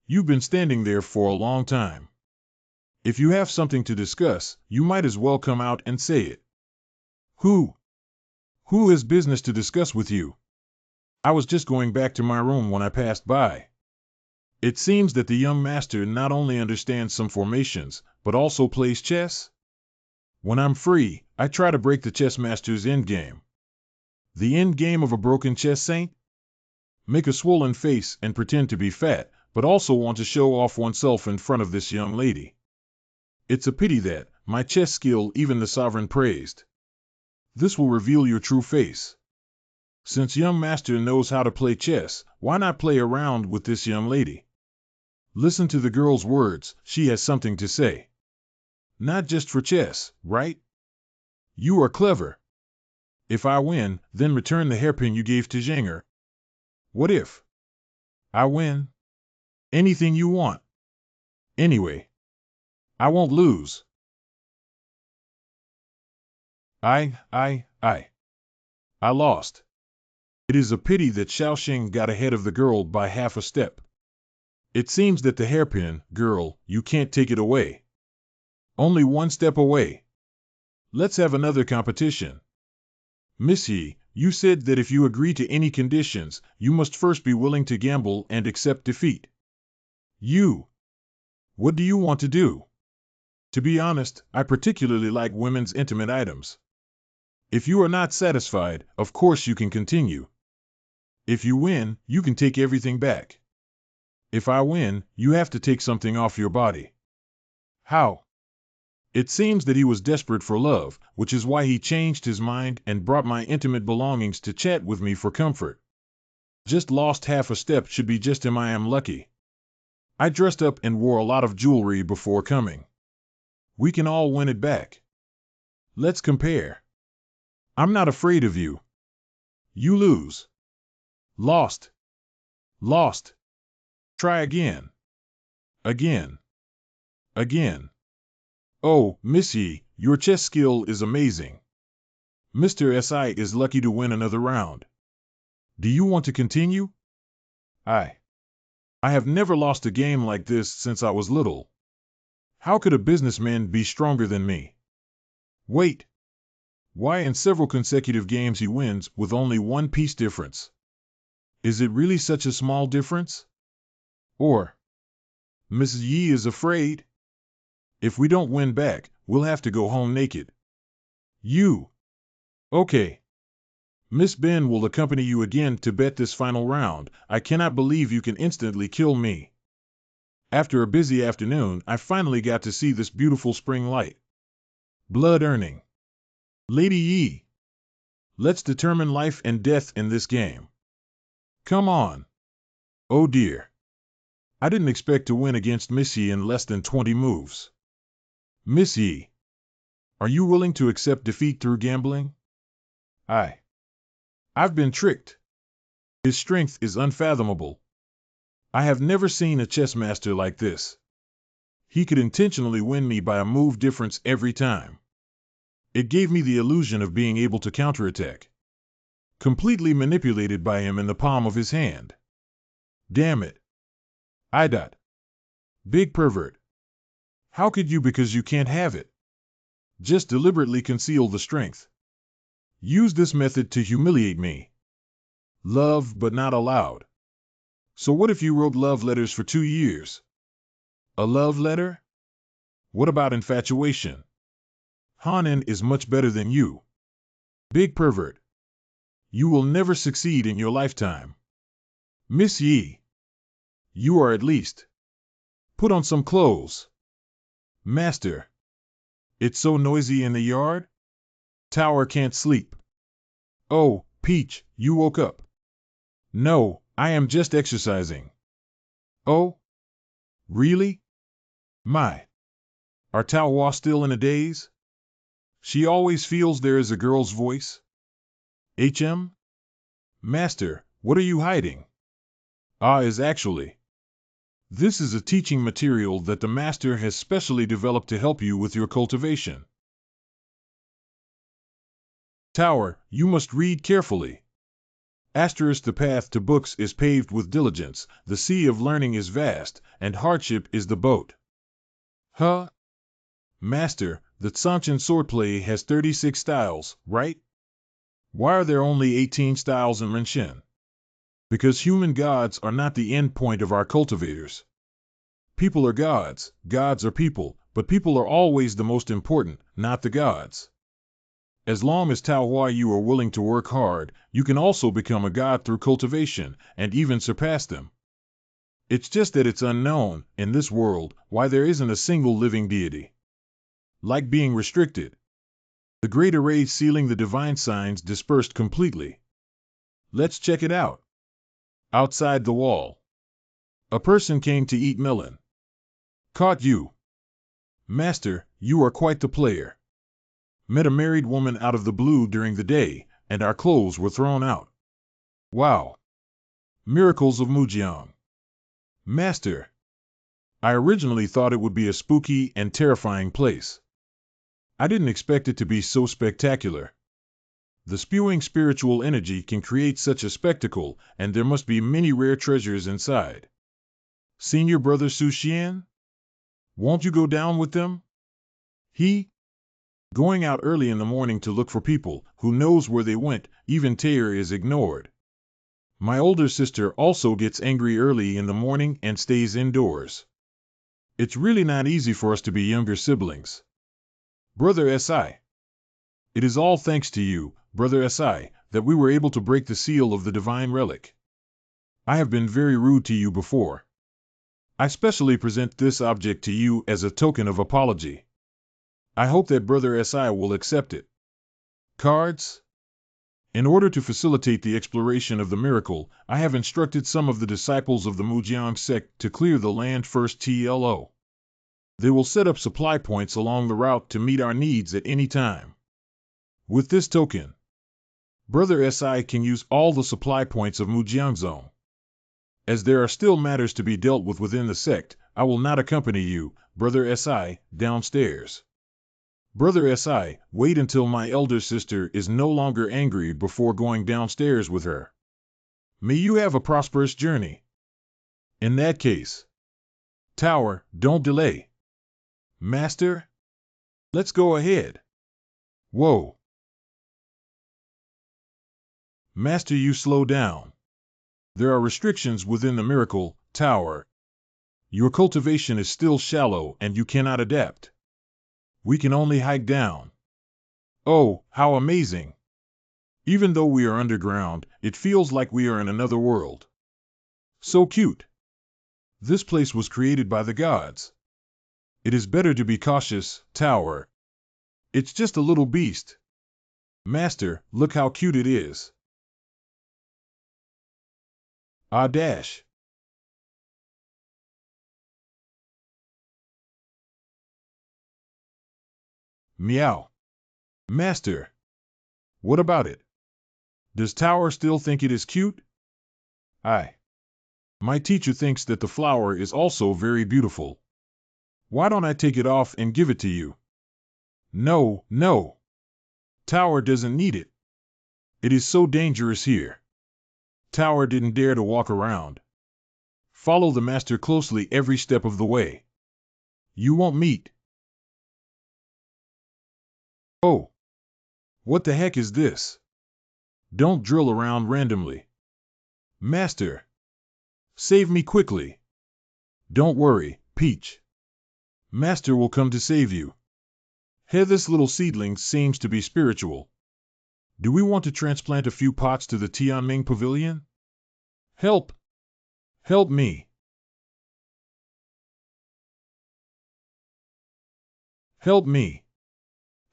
You've been standing there for a long time. If you have something to discuss, you might as well come out and say it. Who has business to discuss with you? I was just going back to my room when I passed by. It seems that the young master not only understands some formations, but also plays chess. When I'm free, I try to break the chess master's endgame. The endgame of a broken chess saint? Make a swollen face and pretend to be fat, but also want to show off oneself in front of this young lady. It's a pity that, my chess skill even the sovereign praised. This will reveal your true face. Since young master knows how to play chess, why not play around with this young lady? Listen to the girl's words, she has something to say. Not just for chess, right? You are clever. If I win, then return the hairpin you gave to Zhanger. What if I win? Anything you want. Anyway, I won't lose. I. I lost. It is a pity that Xiaoxing got ahead of the girl by half a step. It seems that the hairpin, girl, you can't take it away. Only one step away. Let's have another competition. Miss Yi, you said that if you agree to any conditions, you must first be willing to gamble and accept defeat. What do you want to do? To be honest, I particularly like women's intimate items. If you are not satisfied, of course you can continue. If you win, you can take everything back. If I win, you have to take something off your body. How? It seems that he was desperate for love, which is why he changed his mind and brought my intimate belongings to chat with me for comfort. Just lost half a step should be just I am lucky. I dressed up and wore a lot of jewelry before coming. We can all win it back. Let's compare. I'm not afraid of you. You lose. Lost. Lost. Try again. Again. Again. Oh, Miss Yi, your chess skill is amazing. Mr. Si is lucky to win another round. Do you want to continue? I have never lost a game like this since I was little. How could a businessman be stronger than me? Wait. Why in several consecutive games he wins with only one piece difference? Is it really such a small difference? Or, Mrs. Yi is afraid? If we don't win back, we'll have to go home naked. Okay. Miss Ben will accompany you again to bet this final round. I cannot believe you can instantly kill me. After a busy afternoon, I finally got to see this beautiful spring light. Blood earning. Lady Yi. Let's determine life and death in this game. Come on. Oh dear. I didn't expect to win against Miss Yi in less than 20 moves. Miss Yi. Are you willing to accept defeat through gambling? I've been tricked. His strength is unfathomable. I have never seen a chess master like this. He could intentionally win me by a move difference every time. It gave me the illusion of being able to counterattack. Completely manipulated by him in the palm of his hand. Damn it. Big pervert. How could you, because you can't have it? Just deliberately conceal the strength. Use this method to humiliate me. Love but not allowed. So what if you wrote love letters for 2 years? A love letter? What about infatuation? Hanan is much better than you. Big pervert. You will never succeed in your lifetime. Miss Yi. You are at least. Put on some clothes. Master. It's so noisy in the yard? Tower can't sleep. Oh, Peach, you woke up. No, I am just exercising. Oh? Really? My. Are Taohua still in a daze? She always feels there is a girl's voice. Master, what are you hiding? Is actually. This is a teaching material that the master has specially developed to help you with your cultivation. Tower, you must read carefully. The path to books is paved with diligence, the sea of learning is vast, and hardship is the boat. Master, the Tsanchin swordplay has 36 styles, right? Why are there only 18 styles in Renshin? Because human gods are not the end point of our cultivators. People are gods are people, but people are always the most important, not the gods. As long as Taohua you are willing to work hard, you can also become a god through cultivation, and even surpass them. It's just that it's unknown, in this world, why there isn't a single living deity. Like being restricted. The great array sealing the divine signs dispersed completely. Let's check it out. Outside the wall. A person came to eat melon. Caught you. Master, you are quite the player. Met a married woman out of the blue during the day, and our clothes were thrown out. Wow. Miracles of Mujiang. Master. I originally thought it would be a spooky and terrifying place. I didn't expect it to be so spectacular. The spewing spiritual energy can create such a spectacle, and there must be many rare treasures inside. Senior brother Su Xian? Won't you go down with them? He? Going out early in the morning to look for people, who knows where they went, even Taylor is ignored. My older sister also gets angry early in the morning and stays indoors. It's really not easy for us to be younger siblings. Brother Si. It is all thanks to you, Brother Si, that we were able to break the seal of the divine relic. I have been very rude to you before. I specially present this object to you as a token of apology. I hope that Brother Si will accept it. Cards? In order to facilitate the exploration of the miracle, I have instructed some of the disciples of the Mujiang sect to clear the land first TLO. They will set up supply points along the route to meet our needs at any time. With this token, Brother Si can use all the supply points of Mujiang Zone. As there are still matters to be dealt with within the sect, I will not accompany you, Brother Si, downstairs. Brother Si, wait until my elder sister is no longer angry before going downstairs with her. May you have a prosperous journey. In that case, Tower, don't delay. Master? Let's go ahead. Whoa. Master, you slow down. There are restrictions within the miracle, Tower. Your cultivation is still shallow and you cannot adapt. We can only hike down. Oh, how amazing! Even though we are underground, it feels like we are in another world. So cute. This place was created by the gods. It is better to be cautious, Tower. It's just a little beast. Master, look how cute it is. Ah dash. Meow. Master. What about it? Does Tower still think it is cute? My teacher thinks that the flower is also very beautiful. Why don't I take it off and give it to you? No, no. Tower doesn't need it. It is so dangerous here. Tower didn't dare to walk around. Follow the master closely every step of the way. You won't meet. Oh. What the heck is this? Don't drill around randomly. Master. Save me quickly. Don't worry, Peach. Master will come to save you. Hey, this little seedling seems to be spiritual. Do we want to transplant a few pots to the Tianming Pavilion? Help! Help me! Help me!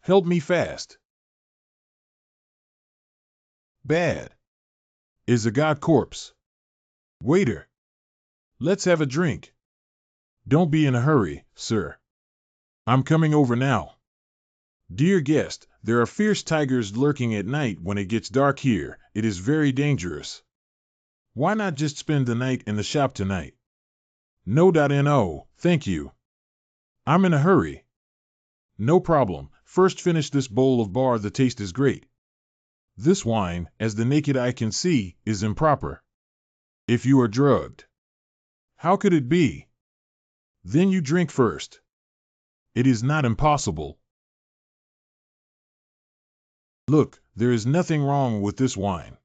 Help me fast! Bad. Is a god corpse. Waiter. Let's have a drink. Don't be in a hurry, sir. I'm coming over now. Dear guest, there are fierce tigers lurking at night when it gets dark here. It is very dangerous. Why not just spend the night in the shop tonight? No, thank you. I'm in a hurry. No problem. First finish this bowl of bar. The taste is great. This wine, as the naked eye can see, is improper. If you are drugged. How could it be? Then you drink first. It is not impossible. Look, there is nothing wrong with this wine.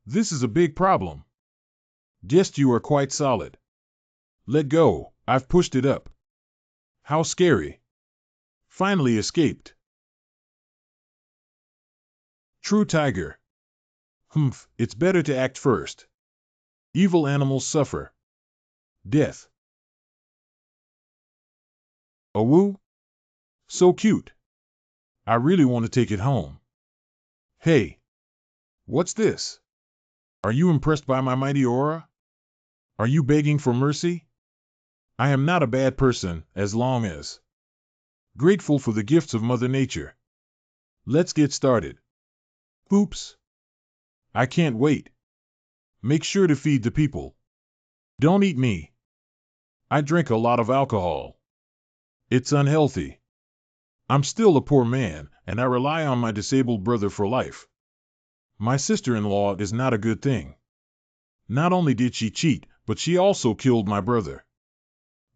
This is a big problem. Guess you are quite solid. Let go, I've pushed it up. How scary. Finally escaped. True tiger. Humph, it's better to act first. Evil animals suffer. Death. A woo? So cute. I really want to take it home. Hey. What's this? Are you impressed by my mighty aura? Are you begging for mercy? I am not a bad person, as long as grateful for the gifts of Mother Nature. Let's get started. Oops. I can't wait. Make sure to feed the people. Don't eat me. I drink a lot of alcohol. It's unhealthy. I'm still a poor man, and I rely on my disabled brother for life. My sister-in-law is not a good thing. Not only did she cheat, but she also killed my brother.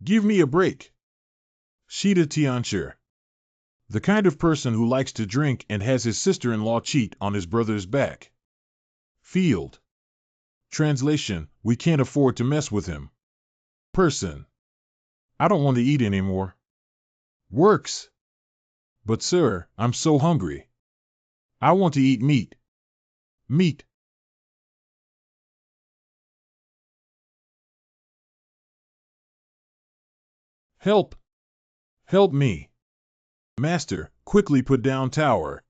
Give me a break. Sheeta Tiancher. The kind of person who likes to drink and has his sister-in-law cheat on his brother's back. Field. Translation, we can't afford to mess with him. Person. I don't want to eat anymore. Works. But sir, I'm so hungry. I want to eat meat. Meat. Help. Help me. Master, quickly put down tower.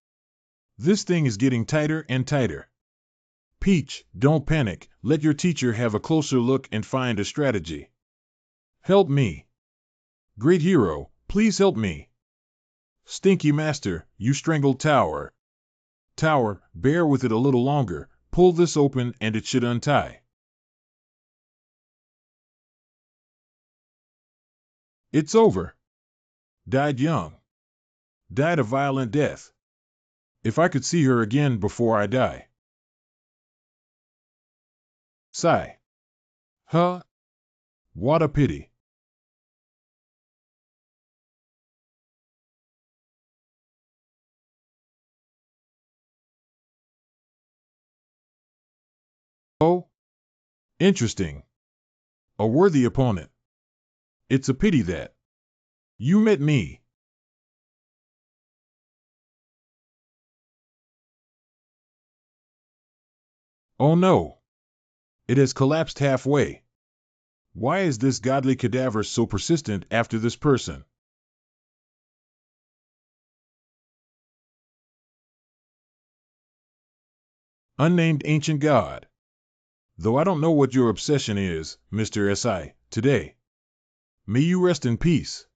This thing is getting tighter and tighter. Peach, don't panic, let your teacher have a closer look and find a strategy. Help me. Great hero, please help me. Stinky Master, you strangled tower. Tower, bear with it a little longer, pull this open and it should untie. It's over. Died young. Died a violent death. If I could see her again before I die. Sigh. Huh? What a pity. Oh? Interesting. A worthy opponent. It's a pity that you met me. Oh no. It has collapsed halfway. Why is this godly cadaver so persistent after this person? Unnamed ancient god. Though I don't know what your obsession is, Mr. S.I., today. May you rest in peace.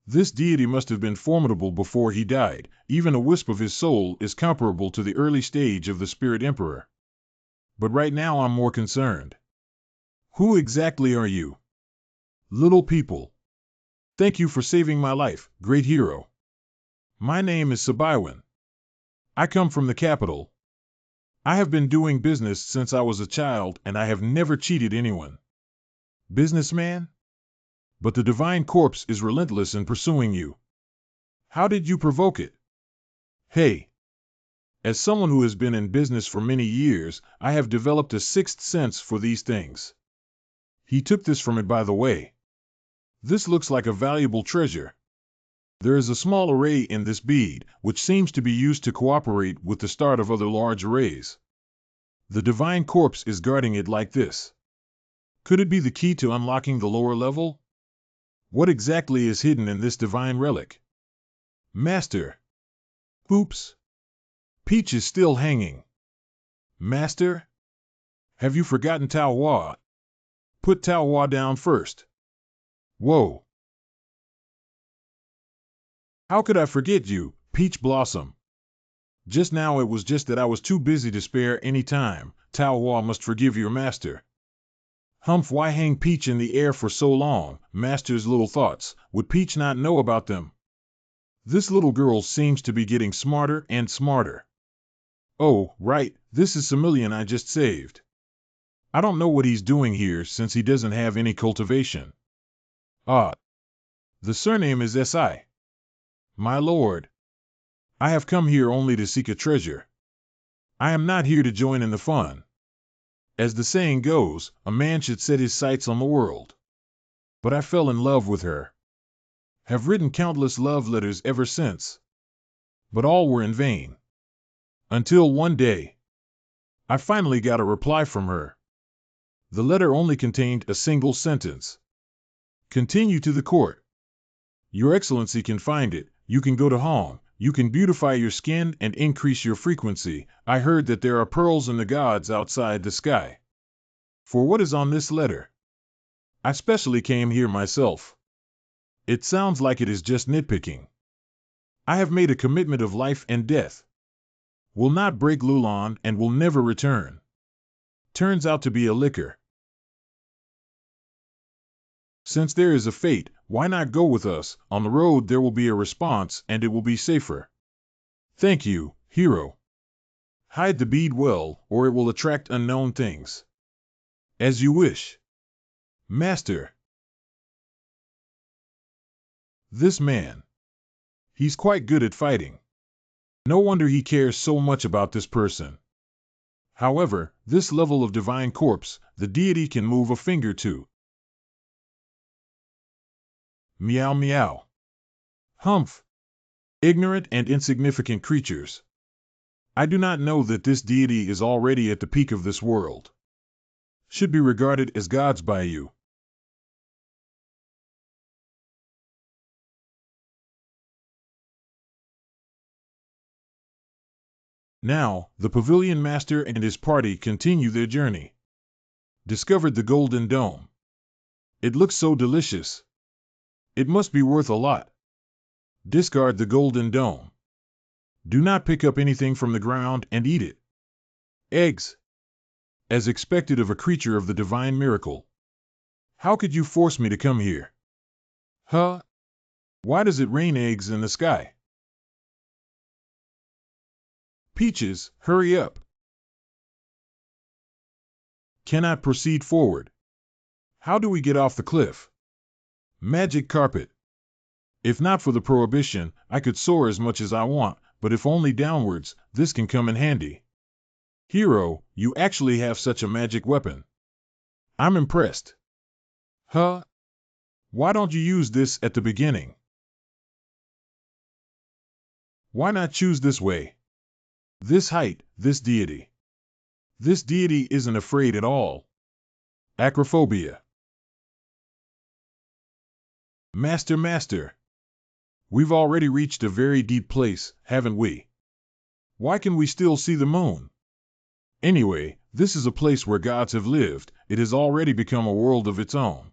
This deity must have been formidable before he died. Even a wisp of his soul is comparable to the early stage of the Spirit Emperor. But right now I'm more concerned. Who exactly are you? Little people. Thank you for saving my life, great hero. My name is Sabiwin. I come from the capital. I have been doing business since I was a child and I have never cheated anyone. Businessman? But the divine corpse is relentless in pursuing you. How did you provoke it? Hey. As someone who has been in business for many years, I have developed a sixth sense for these things. He took this from it, by the way. This looks like a valuable treasure. There is a small array in this bead, which seems to be used to cooperate with the start of other large arrays. The divine corpse is guarding it like this. Could it be the key to unlocking the lower level? What exactly is hidden in this divine relic? Master. Oops. Peach is still hanging. Master? Have you forgotten Tao Hua? Put Tao Hua down first. Whoa. How could I forget you, Peach Blossom? Just now it was just that I was too busy to spare any time. Tao Hua must forgive your master. Humph, why hang Peach in the air for so long? Master's little thoughts. Would Peach not know about them? This little girl seems to be getting smarter and smarter. Oh, right, this is Similian I just saved. I don't know what he's doing here since he doesn't have any cultivation. Ah. The surname is S.I. My lord. I have come here only to seek a treasure. I am not here to join in the fun. As the saying goes, a man should set his sights on the world. But I fell in love with her. Have written countless love letters ever since. But all were in vain. Until one day, I finally got a reply from her. The letter only contained a single sentence. Continue to the court. Your Excellency can find it. You can go to Hong. You can beautify your skin and increase your frequency. I heard that there are pearls in the gods outside the sky. For what is on this letter? I specially came here myself. It sounds like it is just nitpicking. I have made a commitment of life and death. Will not break Lulon and will never return. Turns out to be a liquor. Since there is a fate, why not go with us? On the road there will be a response and it will be safer. Thank you, hero. Hide the bead well, or it will attract unknown things. As you wish. Master. This man. He's quite good at fighting. No wonder he cares so much about this person. However, this level of divine corpse, the deity can move a finger to. Meow meow. Humph. Ignorant and insignificant creatures. I do not know that this deity is already at the peak of this world. Should be regarded as gods by you. Now, the pavilion master and his party continue their journey. Discovered the golden dome. It looks so delicious. It must be worth a lot. Discard the golden dome. Do not pick up anything from the ground and eat it. Eggs. As expected of a creature of the divine miracle. How could you force me to come here? Huh? Why does it rain eggs in the sky? Peaches, hurry up. Cannot proceed forward. How do we get off the cliff? Magic carpet. If not for the prohibition, I could soar as much as I want, but if only downwards, this can come in handy. Hero, you actually have such a magic weapon. I'm impressed. Huh? Why don't you use this at the beginning? Why not choose this way? This height, this deity. This deity isn't afraid at all. Acrophobia. Master. We've already reached a very deep place, haven't we? Why can we still see the moon? Anyway, this is a place where gods have lived. It has already become a world of its own.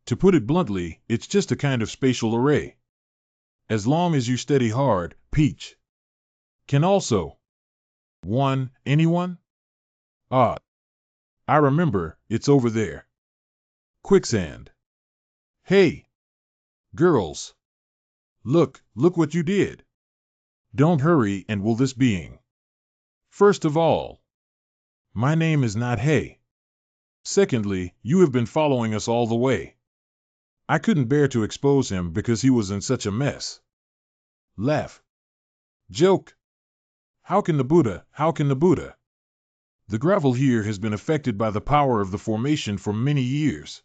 To put it bluntly, it's just a kind of spatial array. As long as you study hard, Peach. Can also. Anyone? Ah. I remember, it's over there. Quicksand. Hey. Girls. Look what you did. Don't hurry, and will this being. First of all, my name is not Hey. Secondly, you have been following us all the way. I couldn't bear to expose him because he was in such a mess. Laugh. Joke. How can the Buddha? The gravel here has been affected by the power of the formation for many years.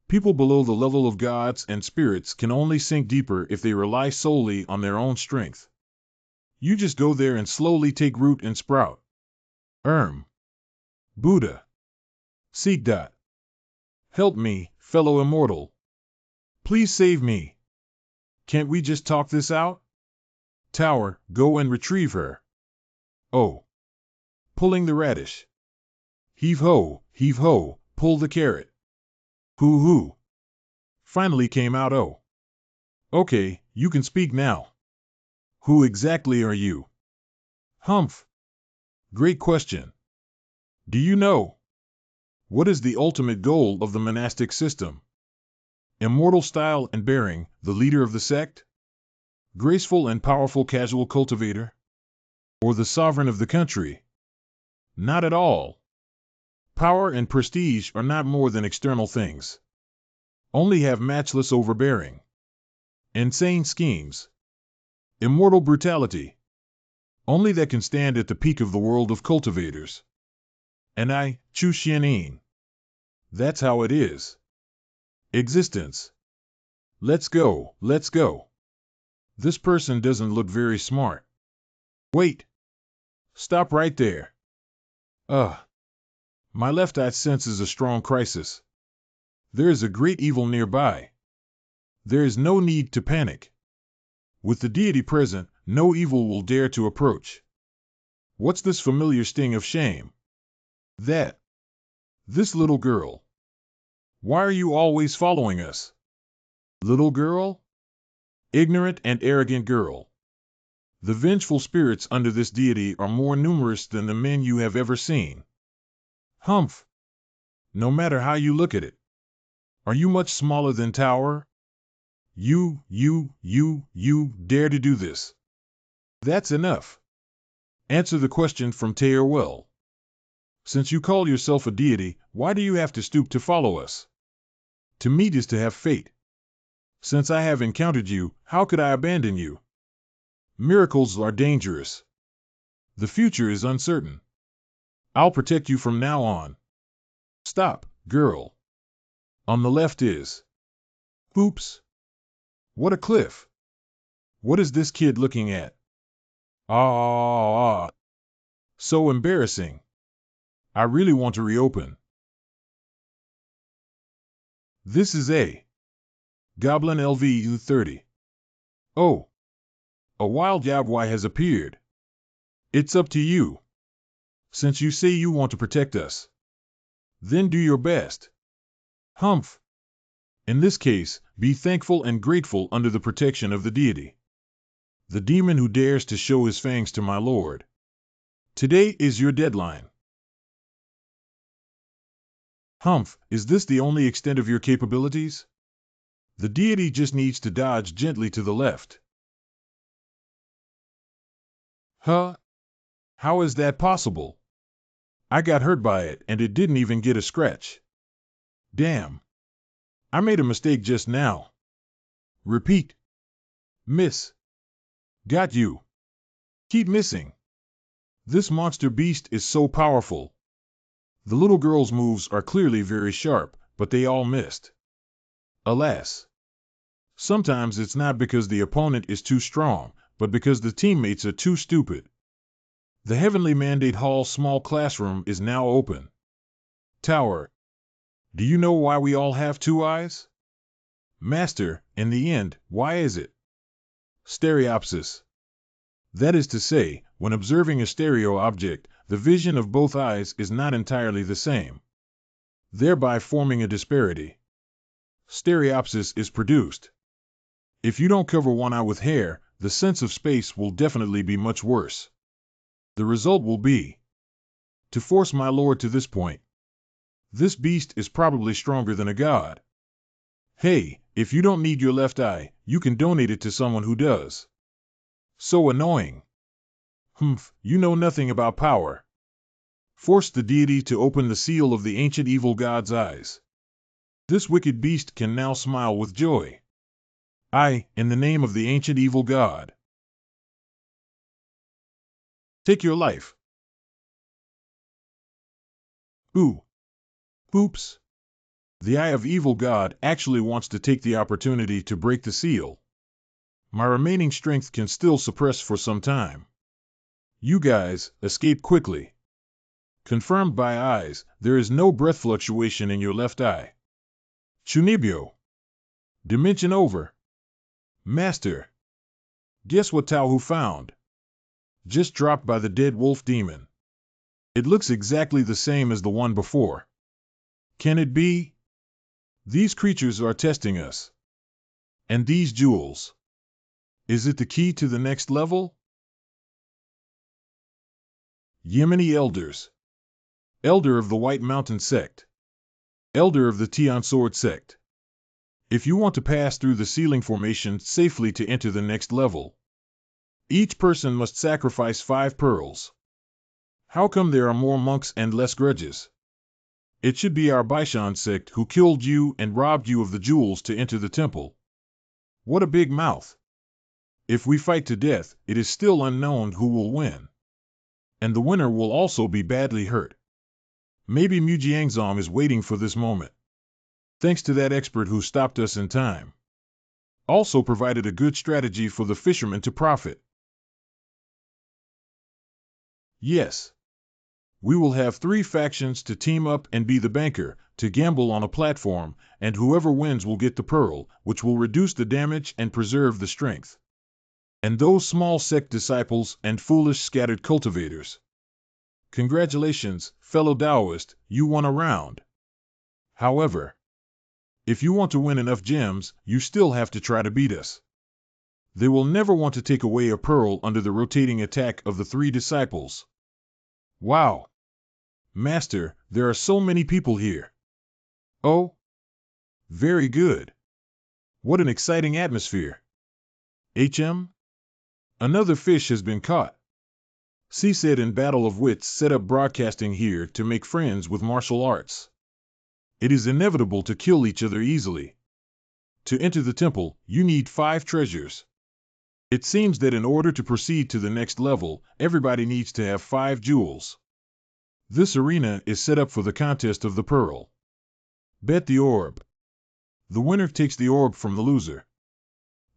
People below the level of gods and spirits can only sink deeper if they rely solely on their own strength. You just go there and slowly take root and sprout. Buddha. Seek. Help me, fellow immortal. Please save me. Can't we just talk this out? Tower, go and retrieve her. Oh. Pulling the radish. Heave ho, pull the carrot. Hoo. Finally came out oh. Okay, you can speak now. Who exactly are you? Humph. Great question. Do you know? What is the ultimate goal of the monastic system? Immortal style and bearing, the leader of the sect? Graceful and powerful casual cultivator? Or the sovereign of the country? Not at all. Power and prestige are not more than external things. Only have matchless overbearing. Insane schemes. Immortal brutality. Only that can stand at the peak of the world of cultivators. And I, Chu Xianin. That's how it is. Existence. Let's go. This person doesn't look very smart. Wait. Stop right there. My left eye senses a strong crisis. There is a great evil nearby. There is no need to panic. With the deity present, no evil will dare to approach. What's this familiar sting of shame? This little girl. Why are you always following us? Little girl? Ignorant and arrogant girl. The vengeful spirits under this deity are more numerous than the men you have ever seen. Humph. No matter how you look at it. Are you much smaller than Tower? You dare to do this. That's enough. Answer the question from Tearwell. Since you call yourself a deity, why do you have to stoop to follow us? To meet is to have fate. Since I have encountered you, how could I abandon you? Miracles are dangerous. The future is uncertain. I'll protect you from now on. Stop, girl. On the left is. Oops. What a cliff. What is this kid looking at? Ah. So embarrassing. I really want to reopen. This is a Goblin LVU 30. Oh. A wild Yabwai has appeared. It's up to you. Since you say you want to protect us, then do your best. Humph. In this case, be thankful and grateful under the protection of the deity. The demon who dares to show his fangs to my lord. Today is your deadline. Humph, is this the only extent of your capabilities? The deity just needs to dodge gently to the left. Huh? How is that possible? I got hurt by it and it didn't even get a scratch. Damn. I made a mistake just now. Repeat. Miss. Got you. Keep missing. This monster beast is so powerful. The little girl's moves are clearly very sharp, but they all missed. Alas. Sometimes it's not because the opponent is too strong, but because the teammates are too stupid. The Heavenly Mandate Hall small classroom is now open. Tower. Do you know why we all have two eyes? Master, in the end, why is it? Stereopsis. That is to say, when observing a stereo object, the vision of both eyes is not entirely the same, thereby forming a disparity. Stereopsis is produced. If you don't cover one eye with hair, the sense of space will definitely be much worse. The result will be to force my lord to this point. This beast is probably stronger than a god. Hey, if you don't need your left eye, you can donate it to someone who does. So annoying. Humph, you know nothing about power. Force the deity to open the seal of the ancient evil god's eyes. This wicked beast can now smile with joy. In the name of the ancient evil god. Take your life. Ooh. Oops. The Eye of Evil God actually wants to take the opportunity to break the seal. My remaining strength can still suppress for some time. You guys, escape quickly. Confirmed by eyes, there is no breath fluctuation in your left eye. Chunibyo. Dimension over. Master. Guess what Tauhu found? Just dropped by the dead wolf demon. It looks exactly the same as the one before. Can it be? These creatures are testing us. And these jewels. Is it the key to the next level? Yemeni Elders. Elder of the White Mountain Sect. Elder of the Tian Sword Sect. If you want to pass through the ceiling formation safely to enter the next level, each person must sacrifice 5 pearls. How come there are more monks and less grudges? It should be our Baishan sect who killed you and robbed you of the jewels to enter the temple. What a big mouth. If we fight to death, it is still unknown who will win. And the winner will also be badly hurt. Maybe Mujiangzom is waiting for this moment. Thanks to that expert who stopped us in time. Also provided a good strategy for the fishermen to profit. Yes. We will have 3 factions to team up and be the banker, to gamble on a platform, and whoever wins will get the pearl, which will reduce the damage and preserve the strength. And those small sect disciples and foolish scattered cultivators. Congratulations, fellow Taoist, you won a round. However, if you want to win enough gems, you still have to try to beat us. They will never want to take away a pearl under the rotating attack of the 3 disciples. Wow. Master, there are so many people here. Oh? Very good. What an exciting atmosphere. HM? Another fish has been caught. C said in Battle of Wits set up broadcasting here to make friends with martial arts. It is inevitable to kill each other easily. To enter the temple, you need 5 treasures. It seems that in order to proceed to the next level, everybody needs to have 5 jewels. This arena is set up for the contest of the pearl. Bet the orb. The winner takes the orb from the loser.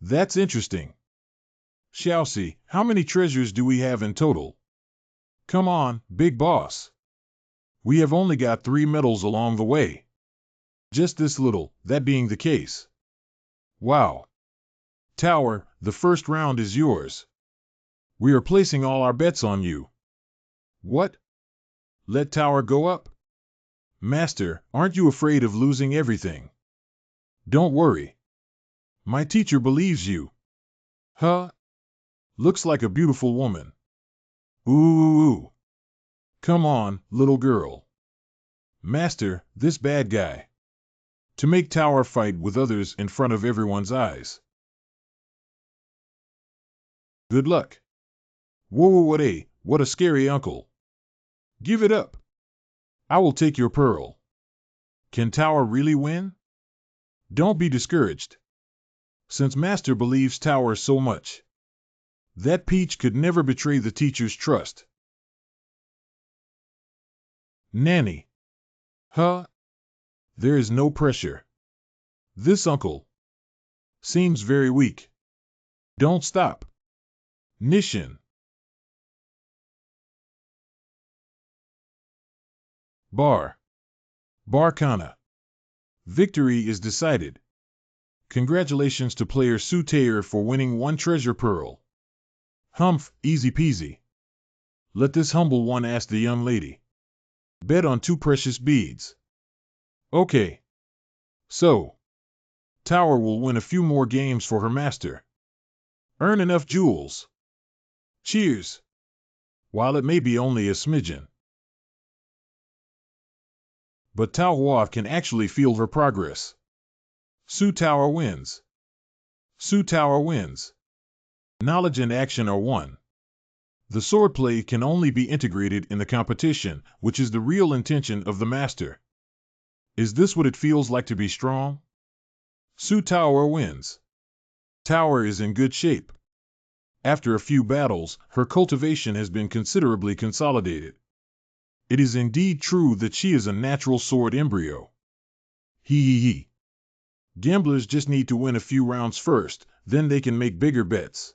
That's interesting. Shall see, how many treasures do we have in total? Come on, big boss. We have only got 3 medals along the way. Just this little, that being the case. Wow. Tower, the first round is yours. We are placing all our bets on you. What? Let Tower go up? Master, aren't you afraid of losing everything? Don't worry. My teacher believes you. Huh? Looks like a beautiful woman. Ooh. Come on, little girl. Master, this bad guy. To make Tower fight with others in front of everyone's eyes. Good luck. Whoa, what a scary uncle. Give it up. I will take your pearl. Can Tower really win? Don't be discouraged. Since Master believes Tower so much, that peach could never betray the teacher's trust. Nanny. Huh? There is no pressure. This uncle seems very weak. Don't stop. Nishin. Barkana. Victory is decided. Congratulations to player Su Tayer for winning 1 treasure pearl. Humph, easy peasy. Let this humble one ask the young lady. Bet on 2 precious beads. Okay. So, Tower will win a few more games for her master. Earn enough jewels. Cheers. While it may be only a smidgen. But Tao Hua can actually feel her progress. Su Tower wins. Su Tower wins. Knowledge and action are one. The swordplay can only be integrated in the competition, which is the real intention of the master. Is this what it feels like to be strong? Su Tower wins. Tower is in good shape. After a few battles, her cultivation has been considerably consolidated. It is indeed true that she is a natural sword embryo. Hee. Gamblers just need to win a few rounds first, then they can make bigger bets.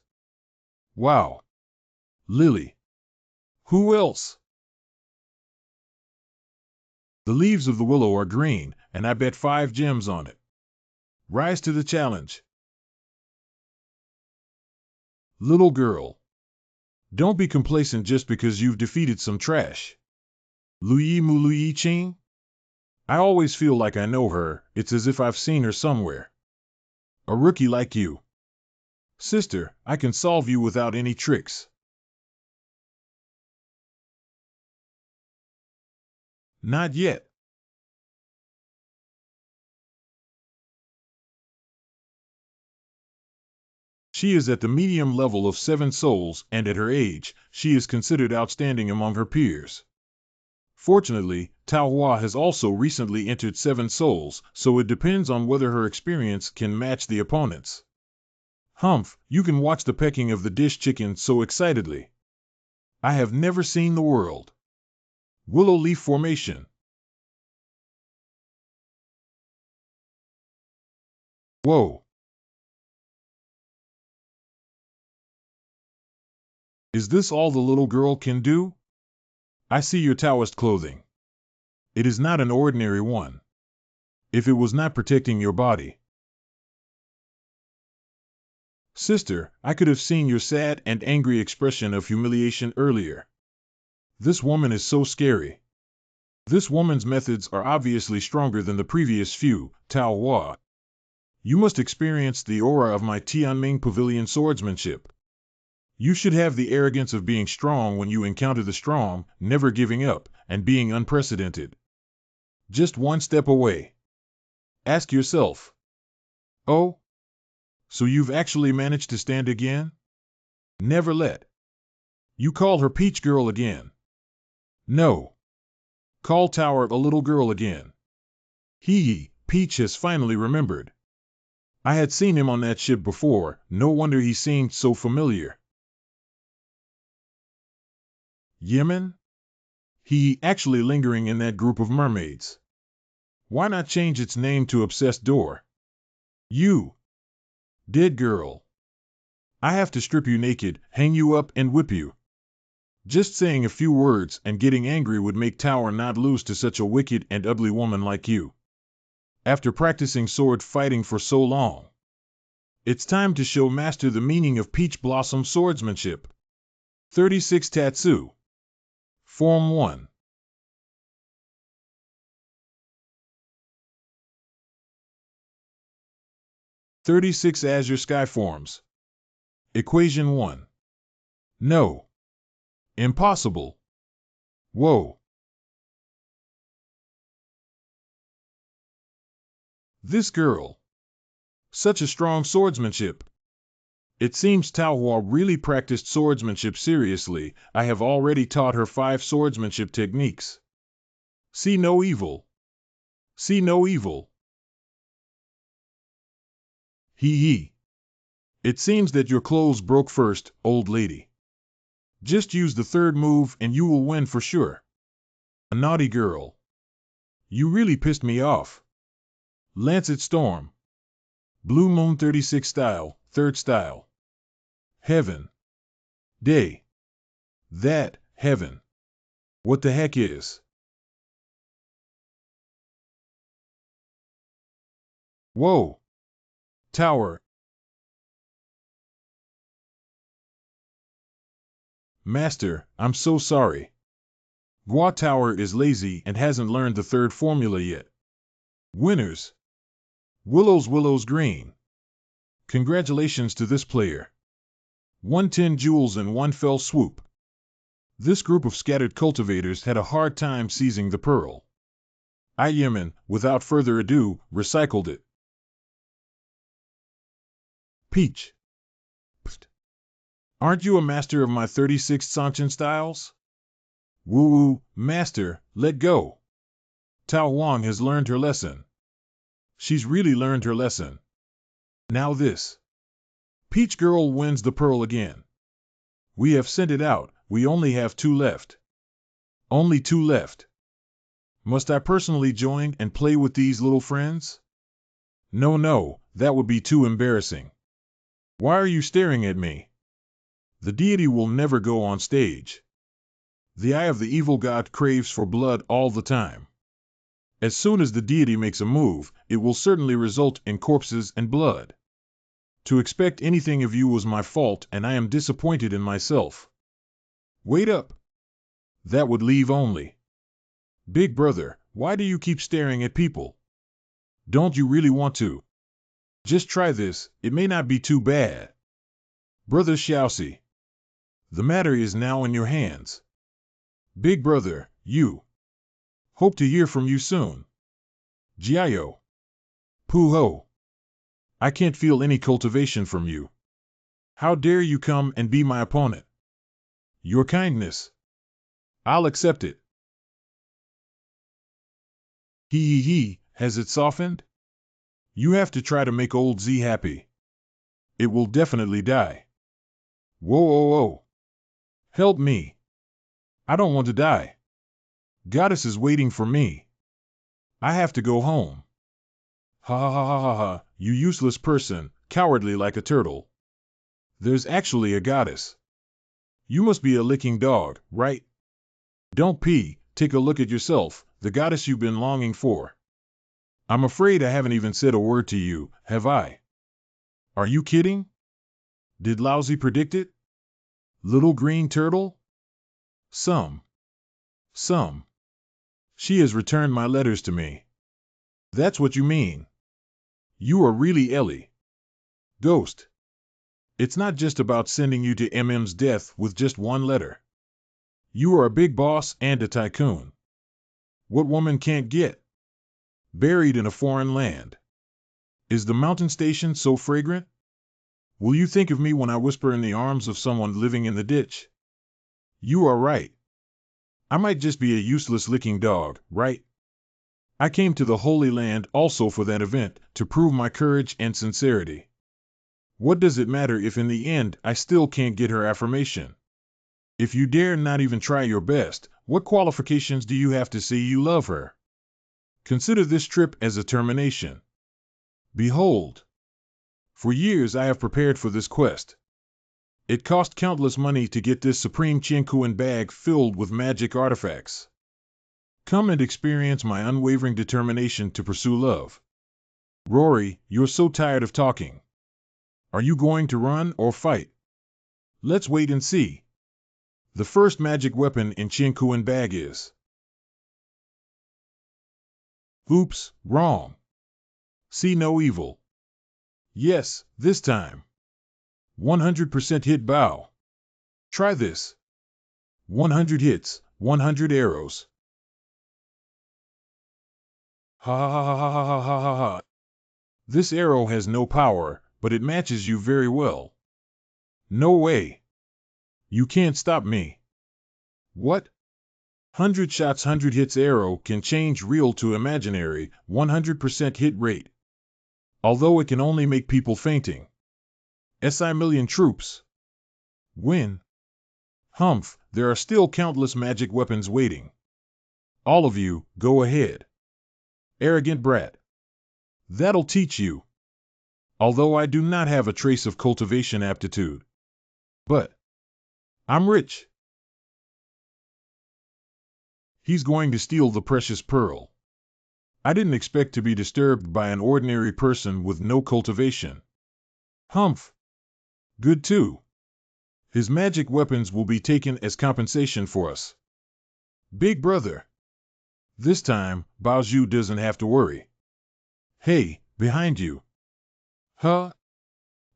Wow. Lily. Who else? The leaves of the willow are green, and I bet 5 gems on it. Rise to the challenge. Little girl. Don't be complacent just because you've defeated some trash. Luyi Mu Luyi Ching? I always feel like I know her, it's as if I've seen her somewhere. A rookie like you. Sister, I can solve you without any tricks. Not yet. She is at the medium level of 7 souls, and at her age, she is considered outstanding among her peers. Fortunately, Tao Hua has also recently entered 7 souls, so it depends on whether her experience can match the opponent's. Humph, you can watch the pecking of the dish chicken so excitedly. I have never seen the world. Willow leaf formation. Whoa. Is this all the little girl can do? I see your Taoist clothing. It is not an ordinary one. If it was not protecting your body. Sister, I could have seen your sad and angry expression of humiliation earlier. This woman is so scary. This woman's methods are obviously stronger than the previous few, Tao Hua. You must experience the aura of my Tianming Pavilion swordsmanship. You should have the arrogance of being strong when you encounter the strong, never giving up, and being unprecedented. Just one step away. Ask yourself. Oh? So you've actually managed to stand again? Never let You call her Peach Girl again. No. Call Tower a little girl again. Peach has finally remembered. I had seen him on that ship before, no wonder he seemed so familiar. Yemen? Actually lingering in that group of mermaids. Why not change its name to Obsessed Door? You. Dead girl. I have to strip you naked, hang you up, and whip you. Just saying a few words and getting angry would make Tower not lose to such a wicked and ugly woman like you. After practicing sword fighting for so long. It's time to show Master the meaning of Peach Blossom swordsmanship. 36 Tatsu. Form 1. "36 Azure Sky Forms. Equation 1. No. Impossible. Whoa. This girl. Such a strong swordsmanship. It seems Tao Hua really practiced swordsmanship seriously. I have already taught her 5 swordsmanship techniques. See no evil. See no evil. It seems that your clothes broke first, old lady. Just use the 3rd move and you will win for sure. A naughty girl. You really pissed me off. Lancet Storm. Blue Moon 36 style, 3rd style. Heaven. Day. That, heaven. What the heck is? Whoa. Tower. Master, I'm so sorry. Gua Tower is lazy and hasn't learned the 3rd formula yet. Winners. Willows Green. Congratulations to this player. 110 jewels in one fell swoop. This group of scattered cultivators had a hard time seizing the pearl. Yemen, without further ado, recycled it. Peach. Psst. Aren't you a master of my 36 Sanchin styles? Woo-woo, master, let go. Tao Wang has learned her lesson. She's really learned her lesson. Now this. Peach Girl wins the pearl again. We have sent it out, we only have 2 left. Only 2 left. Must I personally join and play with these little friends? No, that would be too embarrassing. Why are you staring at me? The deity will never go on stage. The eye of the evil god craves for blood all the time. As soon as the deity makes a move, it will certainly result in corpses and blood. To expect anything of you was my fault, and I am disappointed in myself. Wait up. That would leave only. Big brother, why do you keep staring at people? Don't you really want to? Just try this, it may not be too bad. Brother Xiaoxi. The matter is now in your hands. Big brother, you. Hope to hear from you soon. Jiao. Puho. I can't feel any cultivation from you. How dare you come and be my opponent? Your kindness. I'll accept it. Has it softened? You have to try to make old Z happy. It will definitely die. Whoa. Help me. I don't want to die. Goddess is waiting for me. I have to go home. Ha, you useless person, cowardly like a turtle. There's actually a goddess. You must be a licking dog, right? Don't pee, take a look at yourself, the goddess you've been longing for. I'm afraid I haven't even said a word to you, have I? Are you kidding? Did Lousy predict it? Little green turtle? Some. She has returned my letters to me. That's what you mean. You are really Ellie. Ghost. It's not just about sending you to MM's death with just 1 letter. You are a big boss and a tycoon. What woman can't get? Buried in a foreign land. Is the mountain station so fragrant? Will you think of me when I whisper in the arms of someone living in the ditch? You are right. I might just be a useless licking dog, right? I came to the Holy Land also for that event, to prove my courage and sincerity. What does it matter if in the end I still can't get her affirmation? If you dare not even try your best, what qualifications do you have to say you love her? Consider this trip as a termination. Behold, for years I have prepared for this quest. It cost countless money to get this supreme Chinkuan bag filled with magic artifacts. Come and experience my unwavering determination to pursue love. Rory, you're so tired of talking. Are you going to run or fight? Let's wait and see. The first magic weapon in Chinkuan bag is... Oops, wrong. See no evil. Yes, this time. 100% hit bow. Try this. 100 hits, 100 arrows. Ha ha ha ha ha ha ha ha. This arrow has no power, but it matches you very well. No way. You can't stop me. What? 100 shots 100 hits arrow can change real to imaginary, 100% hit rate. Although it can only make people fainting. SI million troops. Win. Humph, there are still countless magic weapons waiting. All of you, go ahead. Arrogant brat. That'll teach you. Although I do not have a trace of cultivation aptitude. But I'm rich. He's going to steal the precious pearl. I didn't expect to be disturbed by an ordinary person with no cultivation. Humph. Good too. His magic weapons will be taken as compensation for us. Big brother. This time, Baoju doesn't have to worry. Hey, behind you. Huh?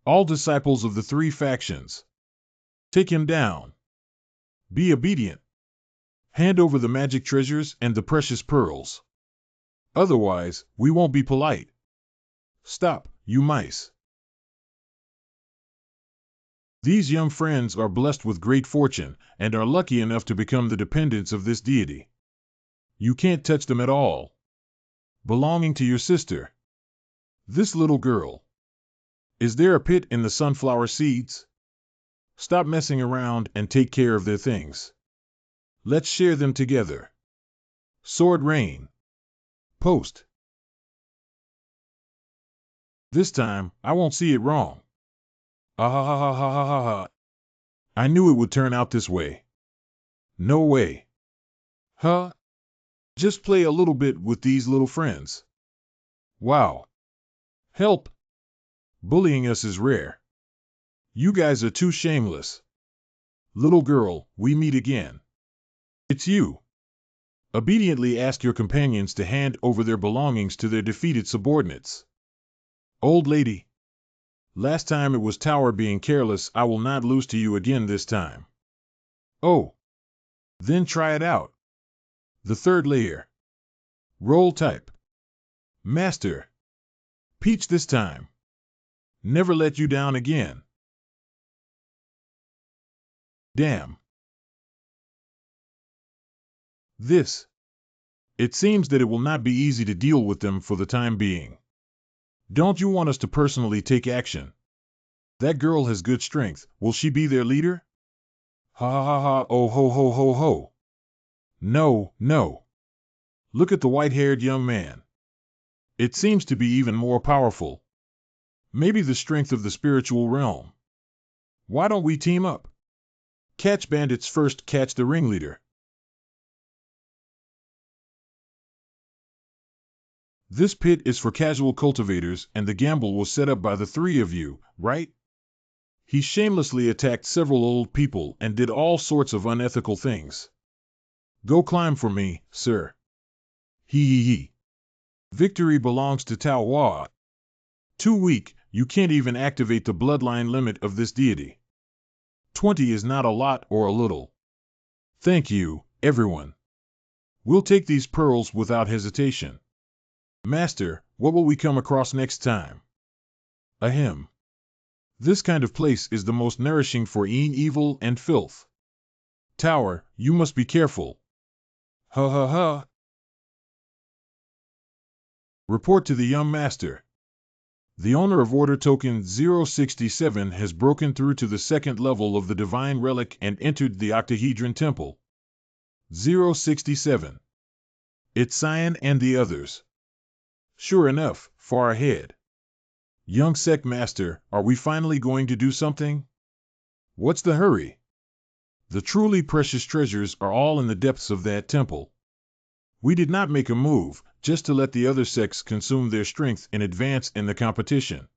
All disciples of the three factions. Take him down. Be obedient. Hand over the magic treasures and the precious pearls. Otherwise, we won't be polite. Stop, you mice. These young friends are blessed with great fortune and are lucky enough to become the dependents of this deity. You can't touch them at all. Belonging to your sister. This little girl. Is there a pit in the sunflower seeds? Stop messing around and take care of their things. Let's share them together. Sword rain. Post. This time, I won't see it wrong. Ah ha ha ha ha ha ha. I knew it would turn out this way. No way. Huh? Just play a little bit with these little friends. Wow. Help. Bullying us is rare. You guys are too shameless. Little girl, we meet again. It's you. Obediently ask your companions to hand over their belongings to their defeated subordinates. Old lady. Last time it was Tower being careless. I will not lose to you again this time. Oh. Then try it out. The third layer. Roll type. Master. Peach this time. Never let you down again. Damn. This. It seems that it will not be easy to deal with them for the time being. Don't you want us to personally take action? That girl has good strength. Will she be their leader? Ha ha ha, oh ho ho ho ho. No, no. Look at the white-haired young man. It seems to be even more powerful. Maybe the strength of the spiritual realm. Why don't we team up? Catch bandits first, catch the ringleader. This pit is for casual cultivators, and the gamble was set up by the three of you, right? He shamelessly attacked several old people and did all sorts of unethical things. Go climb for me, sir. Hee hee hee. Victory belongs to Tao Hua. Too weak, you can't even activate the bloodline limit of this deity. 20 is not a lot or a little. Thank you, everyone. We'll take these pearls without hesitation. Master, what will we come across next time? Ahem. This kind of place is the most nourishing for evil and filth. Tower, you must be careful. Ha ha ha. Report to the young master. The owner of order token 067 has broken through to the second level of the divine relic and entered the octahedron temple. 067. It's Cyan and the others. Sure enough, far ahead. Young sect master, are we finally going to do something? What's the hurry? The truly precious treasures are all in the depths of that temple. We did not make a move, just to let the other sects consume their strength and advance in the competition.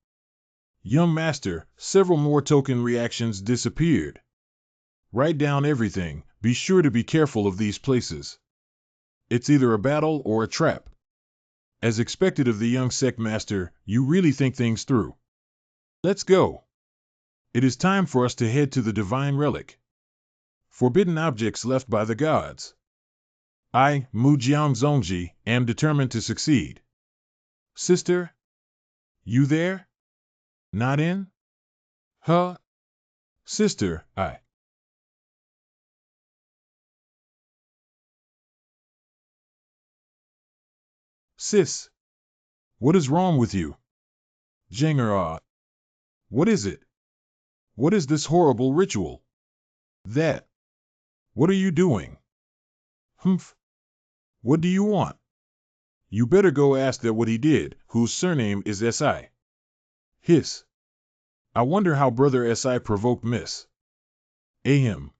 Young master, several more token reactions disappeared. Write down everything, be sure to be careful of these places. It's either a battle or a trap. As expected of the young sect master, you really think things through. Let's go. It is time for us to head to the divine relic. Forbidden objects left by the gods. I, Mu Jiangzongji, am determined to succeed. Sister? You there? Not in? Huh? Sister, I. Sis. What is wrong with you? Jengara. What is it? What is this horrible ritual? That. What are you doing? Humph. What do you want? You better go ask that what he did, whose surname is S.I. Hiss. I wonder how Brother S.I. provoked Miss. Ahem.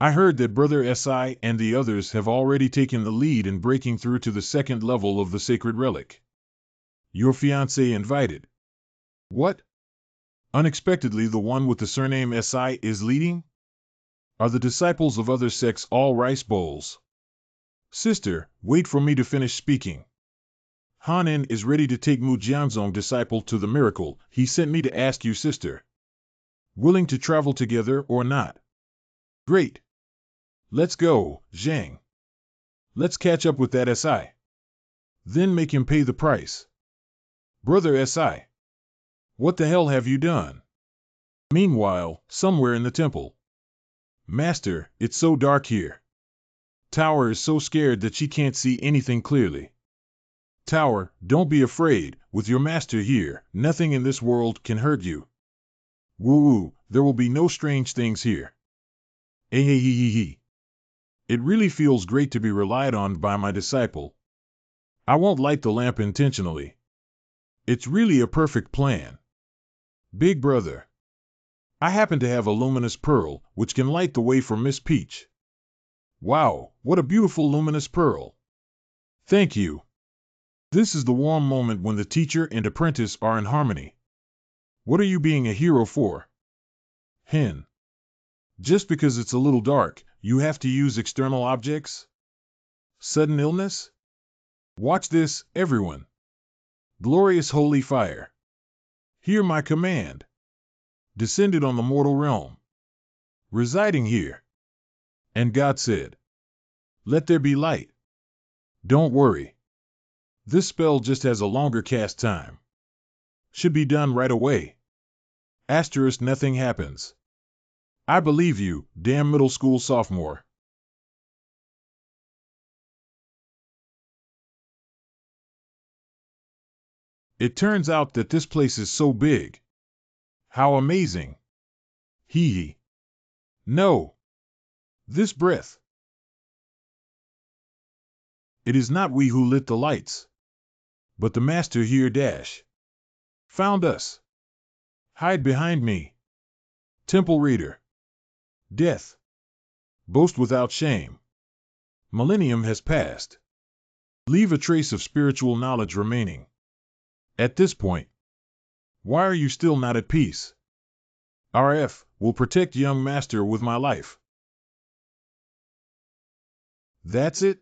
I heard that Brother S.I. and the others have already taken the lead in breaking through to the second level of the sacred relic. Your fiancé invited. What? Unexpectedly the one with the surname S.I. is leading? Are the disciples of other sects all rice bowls? Sister, wait for me to finish speaking. Hanin is ready to take Mu Jianzong disciple to the miracle. He sent me to ask you, sister. Willing to travel together or not? Great. Let's go, Zhang. Let's catch up with that S.I. Then make him pay the price. Brother S.I. What the hell have you done? Meanwhile, somewhere in the temple. Master, it's so dark here. Tower is so scared that she can't see anything clearly. Tower, don't be afraid, with your master here, nothing in this world can hurt you. Woo-woo, there will be no strange things here. Hey. It really feels great to be relied on by my disciple. I won't light the lamp intentionally. It's really a perfect plan. Big brother. I happen to have a luminous pearl, which can light the way for Miss Peach. Wow, what a beautiful luminous pearl. Thank you. This is the warm moment when the teacher and apprentice are in harmony. What are you being a hero for? Hen. Just because it's a little dark, you have to use external objects? Sudden illness? Watch this, everyone. Glorious holy fire. Hear my command. Descended on the mortal realm. Residing here. And God said, let there be light. Don't worry. This spell just has a longer cast time. Should be done right away. Asterisk nothing happens. I believe you, damn middle school sophomore. It turns out that this place is so big. How amazing. Hee hee. No. This breath. It is not we who lit the lights. But the master here dash. Found us. Hide behind me. Temple Raider. Death. Boast without shame. Millennium has passed. Leave a trace of spiritual knowledge remaining. At this point, why are you still not at peace? RF will protect young master with my life. That's it?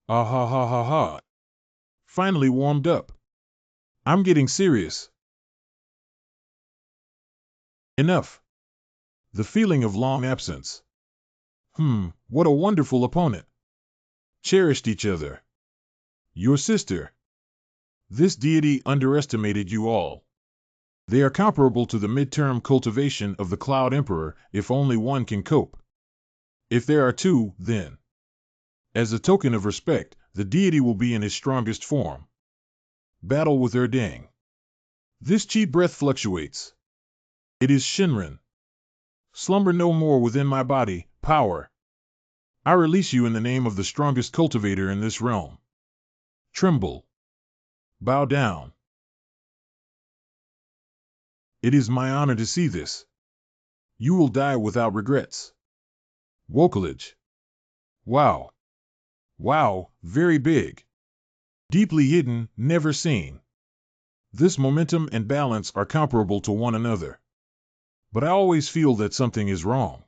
Ah ha ha ha ha. Finally warmed up. I'm getting serious. Enough. The feeling of long absence. What a wonderful opponent. Cherished each other. Your sister. This deity underestimated you all. They are comparable to the midterm cultivation of the Cloud Emperor, if only one can cope. If there are two, then, as a token of respect, the deity will be in his strongest form. Battle with Erdang. This chi breath fluctuates. It is Shinran. Slumber no more within my body, power. I release you in the name of the strongest cultivator in this realm. Tremble. Bow down. It is my honor to see this. You will die without regrets. Wokalage. Wow. Wow, very big. Deeply hidden, never seen. This momentum and balance are comparable to one another. But I always feel that something is wrong.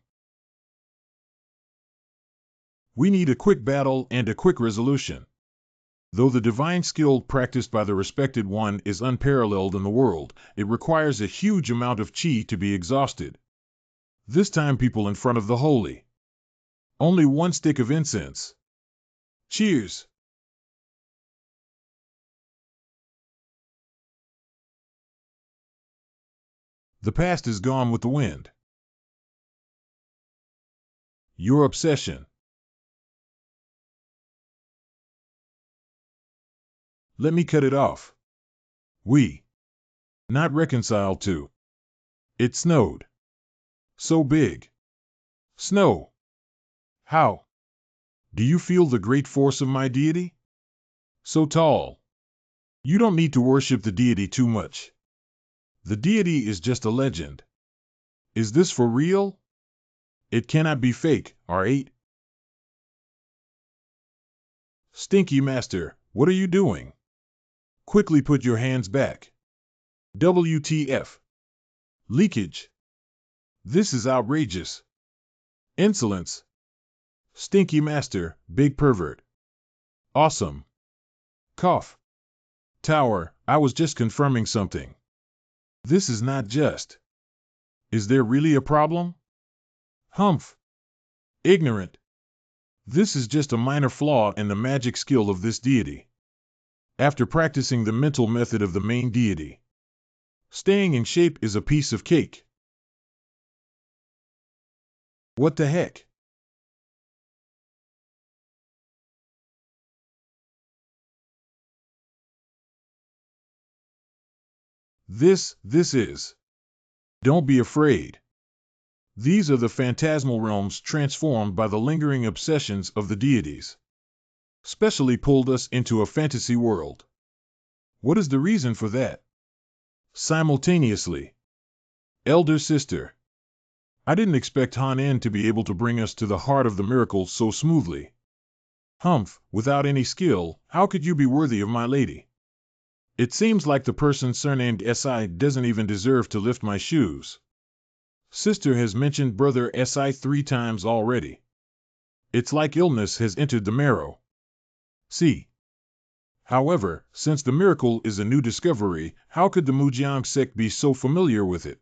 We need a quick battle and a quick resolution. Though the divine skill practiced by the respected one is unparalleled in the world, it requires a huge amount of chi to be exhausted. This time people in front of the holy. Only one stick of incense. Cheers! The past is gone with the wind. Your obsession. Let me cut it off. We. Not reconciled to. It snowed. So big. Snow. How? Do you feel the great force of my deity? So tall. You don't need to worship the deity too much. The deity is just a legend. Is this for real? It cannot be fake, R8. Stinky Master, what are you doing? Quickly put your hands back. WTF. Leakage. This is outrageous. Insolence. Stinky Master, big pervert. Awesome. Cough. Tower, I was just confirming something. This is not just. Is there really a problem? Humph. Ignorant. This is just a minor flaw in the magic skill of this deity. After practicing the mental method of the main deity, staying in shape is a piece of cake. What the heck? This is. Don't be afraid. These are the phantasmal realms transformed by the lingering obsessions of the deities. Specially pulled us into a fantasy world. What is the reason for that? Simultaneously. Elder sister. I didn't expect Han to be able to bring us to the heart of the miracle so smoothly. Humph, without any skill, how could you be worthy of my lady? It seems like the person surnamed SI doesn't even deserve to lift my shoes. Sister has mentioned brother SI 3 times already. It's like illness has entered the marrow. See. However, since the miracle is a new discovery, how could the Mujiang sect be so familiar with it?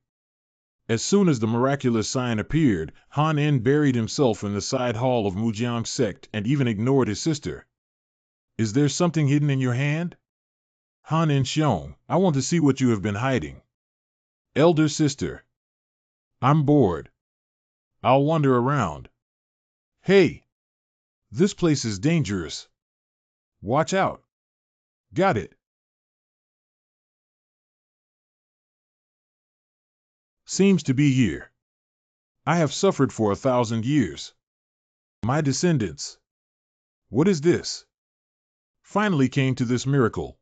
As soon as the miraculous sign appeared, Han buried himself in the side hall of Mujiang sect and even ignored his sister. Is there something hidden in your hand? Han Xiong, I want to see what you have been hiding. Elder sister. I'm bored. I'll wander around. Hey! This place is dangerous. Watch out. Got it. Seems to be here. I have suffered for 1,000 years. My descendants. What is this? Finally came to this miracle.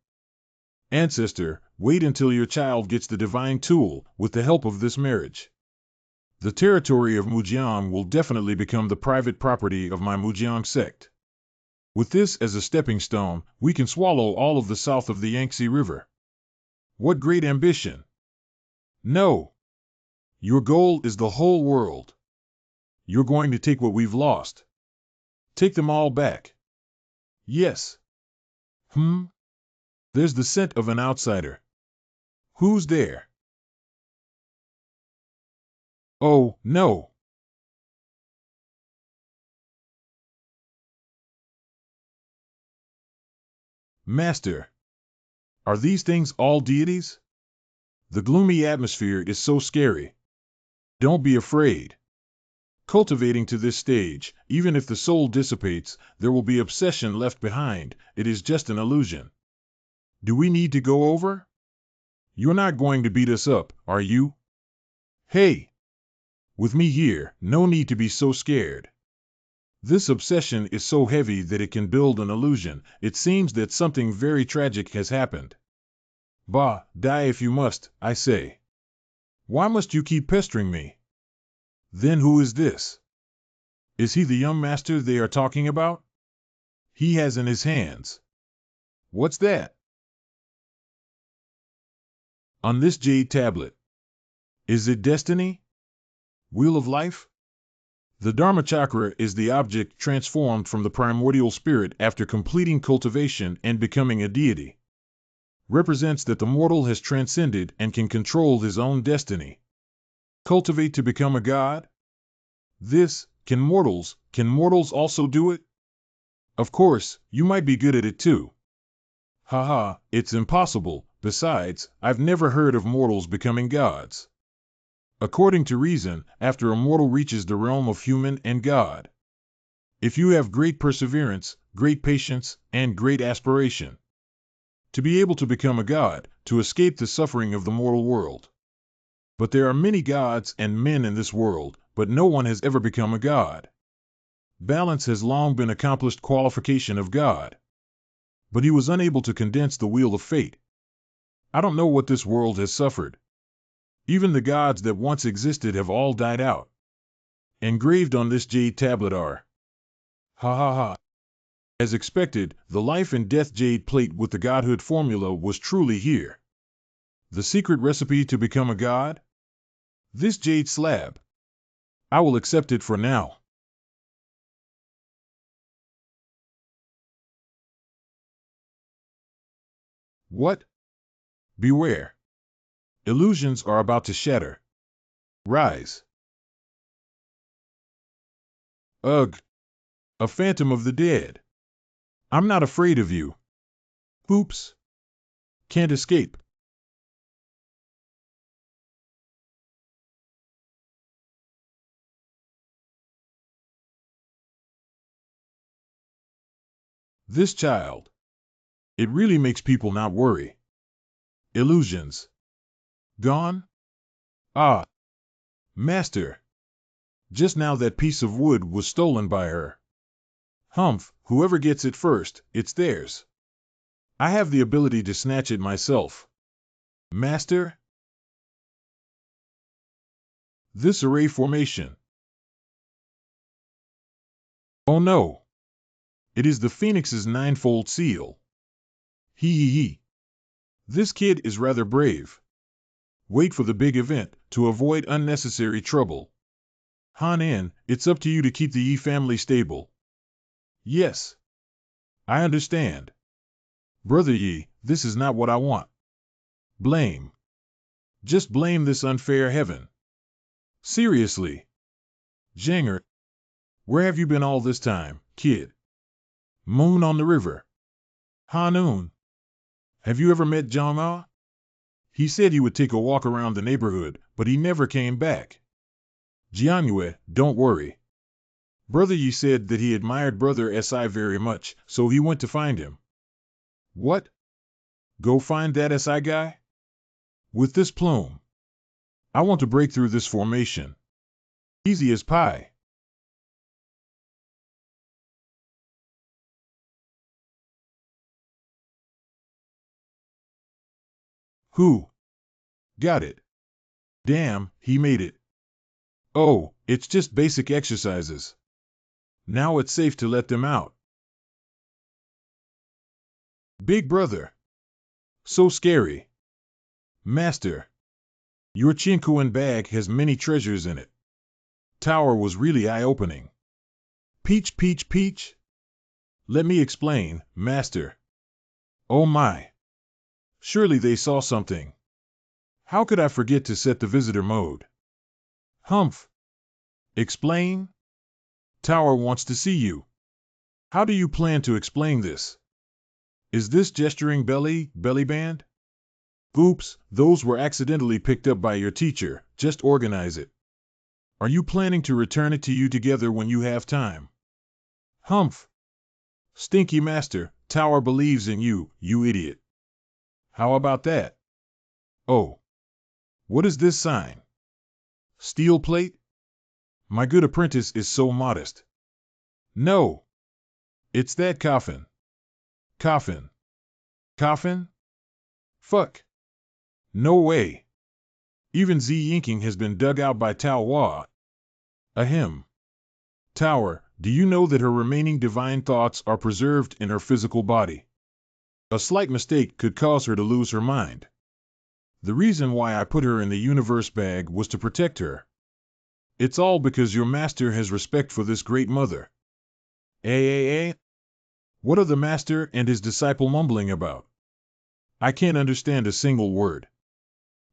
Ancestor, wait until your child gets the divine tool with the help of this marriage. The territory of Mujiang will definitely become the private property of my Mujiang sect. With this as a stepping stone, we can swallow all of the south of the Yangtze River. What great ambition! No! Your goal is the whole world. You're going to take what we've lost. Take them all back. Yes. There's the scent of an outsider. Who's there? Oh, no. Master. Are these things all deities? The gloomy atmosphere is so scary. Don't be afraid. Cultivating to this stage, even if the soul dissipates, there will be obsession left behind. It is just an illusion. Do we need to go over? You're not going to beat us up, are you? Hey! With me here, no need to be so scared. This obsession is so heavy that it can build an illusion. It seems that something very tragic has happened. Bah, die if you must, I say. Why must you keep pestering me? Then who is this? Is he the young master they are talking about? He has in his hands. What's that? On this jade tablet. Is it destiny? Wheel of life? The Dharma chakra is the object transformed from the primordial spirit after completing cultivation and becoming a deity. Represents that the mortal has transcended and can control his own destiny. Cultivate to become a god? Can mortals also do it? Of course, you might be good at it too. Haha, it's impossible. Besides, I've never heard of mortals becoming gods. According to reason, after a mortal reaches the realm of human and God. If you have great perseverance, great patience, and great aspiration. To be able to become a god, to escape the suffering of the mortal world. But there are many gods and men in this world, but no one has ever become a god. Balance has long been accomplished qualification of God. But he was unable to condense the wheel of fate. I don't know what this world has suffered. Even the gods that once existed have all died out. Engraved on this jade tablet are. Ha ha ha. As expected, the life and death jade plate with the godhood formula was truly here. The secret recipe to become a god? This jade slab. I will accept it for now. What? Beware. Illusions are about to shatter. Rise. Ugh. A phantom of the dead. I'm not afraid of you. Oops. Can't escape. This child. It really makes people not worry. Illusions. Gone? Ah. Master. Just now that piece of wood was stolen by her. Humph, whoever gets it first, it's theirs. I have the ability to snatch it myself. Master? This array formation. Oh no. It is the Phoenix's ninefold seal. Hee. This kid is rather brave. Wait for the big event, to avoid unnecessary trouble. Han, it's up to you to keep the Yi family stable. Yes. I understand. Brother Yi, this is not what I want. Blame. Just blame this unfair heaven. Seriously. Janger, where have you been all this time, kid? Moon on the river. Hanoon. Have you ever met Jong-ah? He said he would take a walk around the neighborhood, but he never came back. Jianyue, don't worry. Brother Yi said that he admired Brother Si very much, so he went to find him. What? Go find that Si guy? With this plume. I want to break through this formation. Easy as pie. Who? Got it. Damn, he made it. Oh, it's just basic exercises. Now it's safe to let them out. Big brother. So scary. Master. Your Chinkuan bag has many treasures in it. Tower was really eye-opening. Peach. Let me explain, Master. Oh my. Surely they saw something. How could I forget to set the visitor mode? Humph. Explain? Tower wants to see you. How do you plan to explain this? Is this gesturing belly band? Oops, those were accidentally picked up by your teacher, just organize it. Are you planning to return it to you together when you have time? Humph. Stinky master, Tower believes in you, you idiot. How about that? Oh. What is this sign? Steel plate? My good apprentice is so modest. No. It's that coffin. Coffin. Coffin? Fuck. No way. Even Z inking has been dug out by Tao Hua. Ahem. Tower, do you know that her remaining divine thoughts are preserved in her physical body? A slight mistake could cause her to lose her mind. The reason why I put her in the universe bag was to protect her. It's all because your master has respect for this great mother. Eh? What are the master and his disciple mumbling about? I can't understand a single word.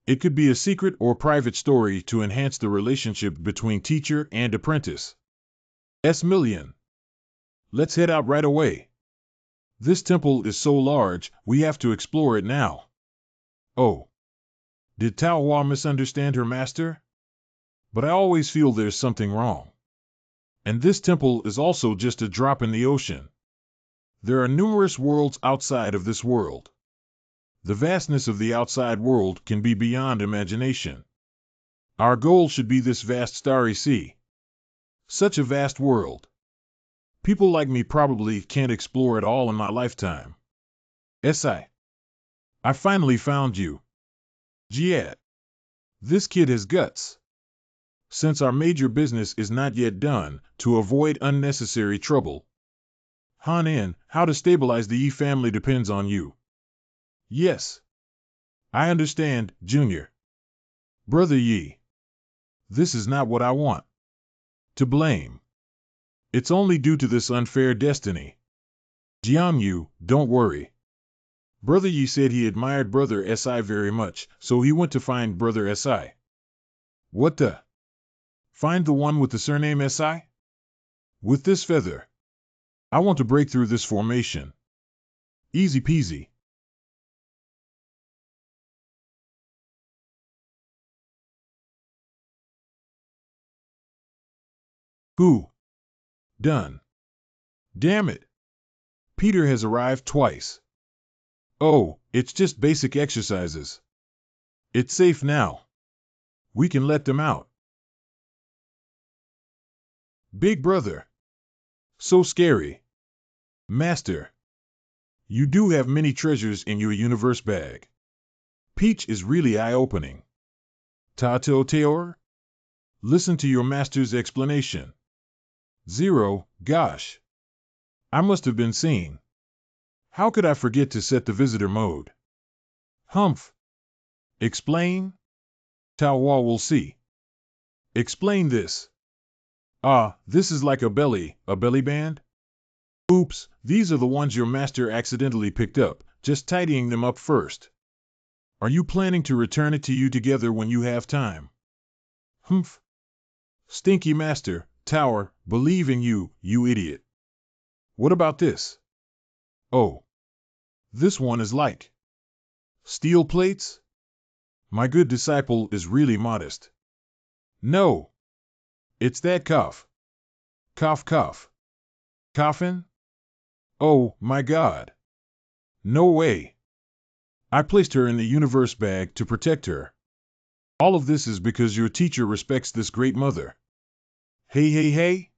It could be a secret or private story to enhance the relationship between teacher and apprentice. S-million. Let's head out right away. This temple is so large, we have to explore it now. Oh. Did Tao Hua misunderstand her master? But I always feel there's something wrong. And this temple is also just a drop in the ocean. There are numerous worlds outside of this world. The vastness of the outside world can be beyond imagination. Our goal should be this vast starry sea. Such a vast world. People like me probably can't explore it all in my lifetime. I finally found you. Jiat. This kid has guts. Since our major business is not yet done, to avoid unnecessary trouble. Han-in, how to stabilize the Yi family depends on you. Yes. I understand, Junior. Brother Yi. This is not what I want. To blame. It's only due to this unfair destiny. Jiangyu, don't worry. Brother Yi said he admired Brother Si very much, so he went to find Brother Si. What the? Find the one with the surname Si? With this feather. I want to break through this formation. Easy peasy. Who? Done. Damn it. Peter has arrived twice. Oh, it's just basic exercises. It's safe now. We can let them out. Big brother. So scary. Master. You do have many treasures in your universe bag. Peach is really eye-opening. Tato Teor? Listen to your master's explanation. Zero, gosh. I must have been seen. How could I forget to set the visitor mode? Humph. Explain? Tao Hua will see. Explain this. Ah, this is like a belly band? Oops, these are the ones your master accidentally picked up, just tidying them up first. Are you planning to return it to you together when you have time? Humph. Stinky master, Tower, believe in you, you idiot. What about this? Oh. This one is like steel plates? My good disciple is really modest. No. It's that cough. Cough, cough. Coffin? Oh, my God. No way. I placed her in the universe bag to protect her. All of this is because your teacher respects this great mother. Hey.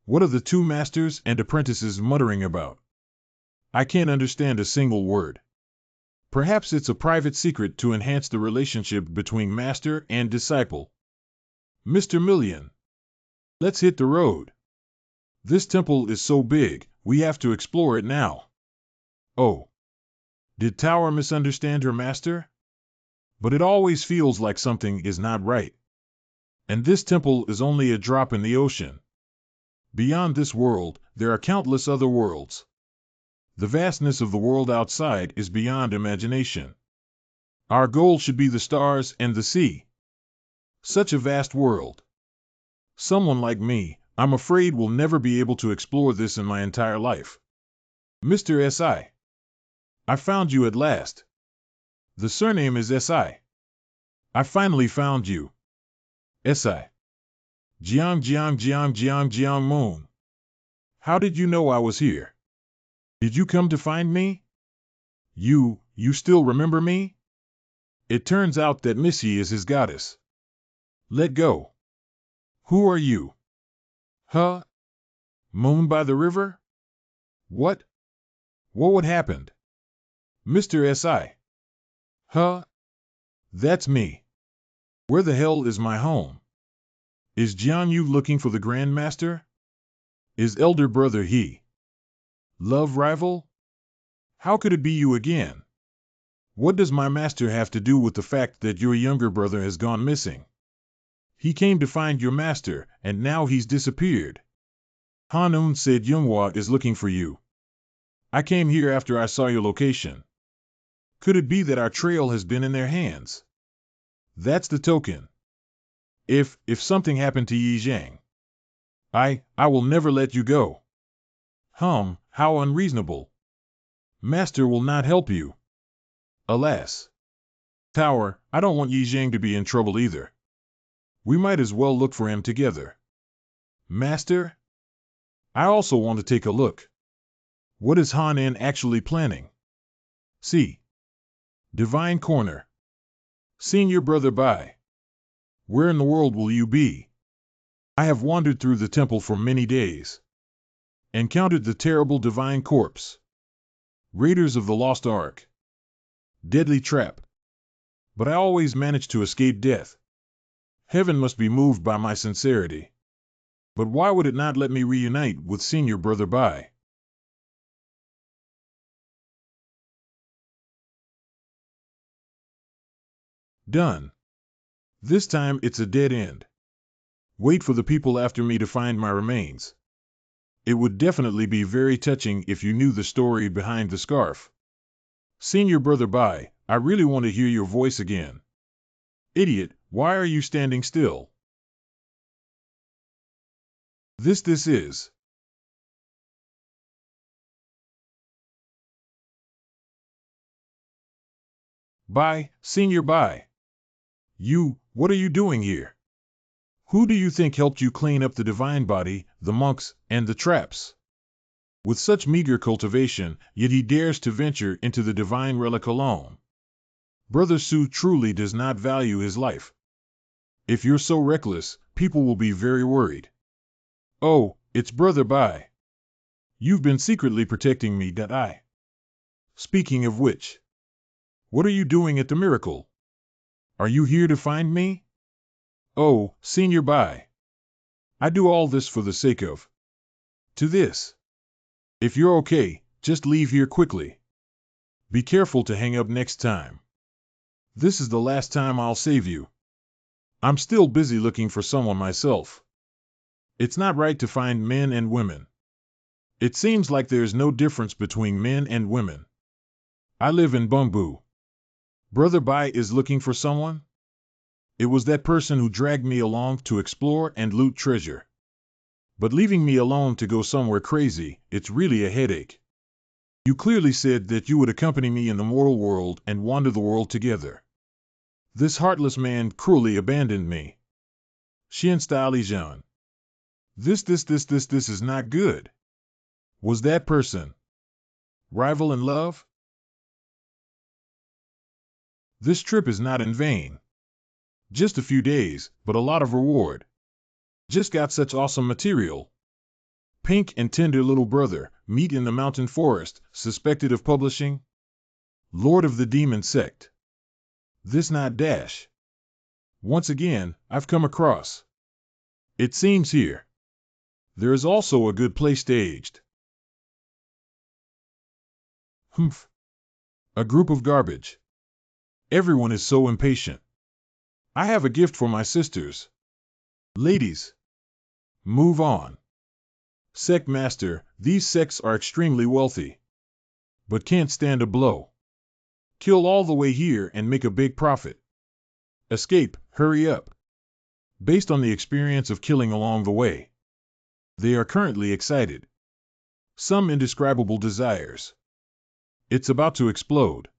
What are the two masters and apprentices muttering about? I can't understand a single word. Perhaps it's a private secret to enhance the relationship between master and disciple. Mr. Million. Let's hit the road. This temple is so big, we have to explore it now. Oh. Did Tower misunderstand her master? But it always feels like something is not right. And this temple is only a drop in the ocean. Beyond this world, there are countless other worlds. The vastness of the world outside is beyond imagination. Our goal should be the stars and the sea. Such a vast world. Someone like me, I'm afraid, will never be able to explore this in my entire life. Mr. Si. I found you at last. The surname is Si. I finally found you. Si. Jiang Moon. How did you know I was here? Did you come to find me? You still remember me? It turns out that Missy is his goddess. Let go. Who are you? Huh? Moon by the river? What? What happened? Mr. S.I. Huh? That's me. Where the hell is my home? Is Jian Yu looking for the Grandmaster? Is elder brother he? Love rival? How could it be you again? What does my master have to do with the fact that your younger brother has gone missing? He came to find your master, and now he's disappeared. Hanun said Yunghua is looking for you. I came here after I saw your location. Could it be that our trail has been in their hands? That's the token. If something happened to Yi Zhang, I will never let you go. How unreasonable. Master will not help you. Alas. Tower, I don't want Yi Zhang to be in trouble either. We might as well look for him together. Master? I also want to take a look. What is Han En actually planning? See. Divine Corner. Senior Brother Bai. Where in the world will you be? I have wandered through the temple for many days. Encountered the terrible divine corpse. Raiders of the Lost Ark. Deadly trap. But I always manage to escape death. Heaven must be moved by my sincerity. But why would it not let me reunite with Senior Brother Bai? Done. This time it's a dead end. Wait for the people after me to find my remains. It would definitely be very touching if you knew the story behind the scarf. Senior Brother Bai, I really want to hear your voice again. Idiot, why are you standing still? This is. Bai, Senior Bai. What are you doing here? Who do you think helped you clean up the divine body, the monks, and the traps? With such meager cultivation, yet he dares to venture into the divine relic alone. Brother Su truly does not value his life. If you're so reckless, people will be very worried. Oh, it's Brother Bai. You've been secretly protecting me, that I. Speaking of which, what are you doing at the miracle? Are you here to find me? Oh, Senior Bai. I do all this for the sake of. To this. If you're okay, just leave here quickly. Be careful to hang up next time. This is the last time I'll save you. I'm still busy looking for someone myself. It's not right to find men and women. It seems like there's no difference between men and women. I live in Bumbu. Brother Bai is looking for someone? It was that person who dragged me along to explore and loot treasure. But leaving me alone to go somewhere crazy, it's really a headache. You clearly said that you would accompany me in the mortal world and wander the world together. This heartless man cruelly abandoned me. Xian Stalijian. This is not good. Was that person rival in love? This trip is not in vain. Just a few days, but a lot of reward. Just got such awesome material. Pink and tender little brother, meet in the mountain forest, suspected of publishing. Lord of the Demon Sect. This not dash. Once again, I've come across. It seems here. There is also a good play staged. Humph. A group of garbage. Everyone is so impatient. I have a gift for my sisters. Ladies. Move on. Sect Master, these sects are extremely wealthy. But can't stand a blow. Kill all the way here and make a big profit. Escape, hurry up. Based on the experience of killing along the way. They are currently excited. Some indescribable desires. It's about to explode.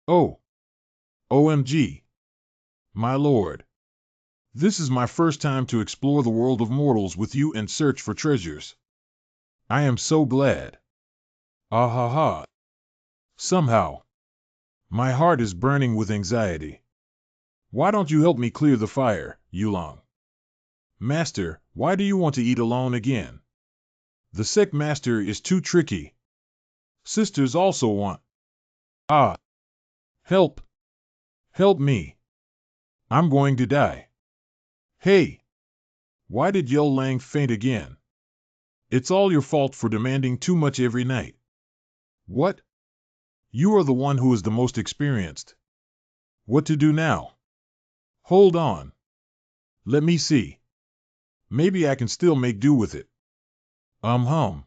Oh. OMG. My lord. This is my first time to explore the world of mortals with you and search for treasures. I am so glad. Ah ha ha. Somehow, my heart is burning with anxiety. Why don't you help me clear the fire, Yulong? Master, why do you want to eat alone again? The sect master is too tricky. Sisters also want. Ah. Help. Help me. I'm going to die. Hey. Why did Yo Lang faint again? It's all your fault for demanding too much every night. What? You are the one who is the most experienced. What to do now? Hold on. Let me see. Maybe I can still make do with it. Hum. Hum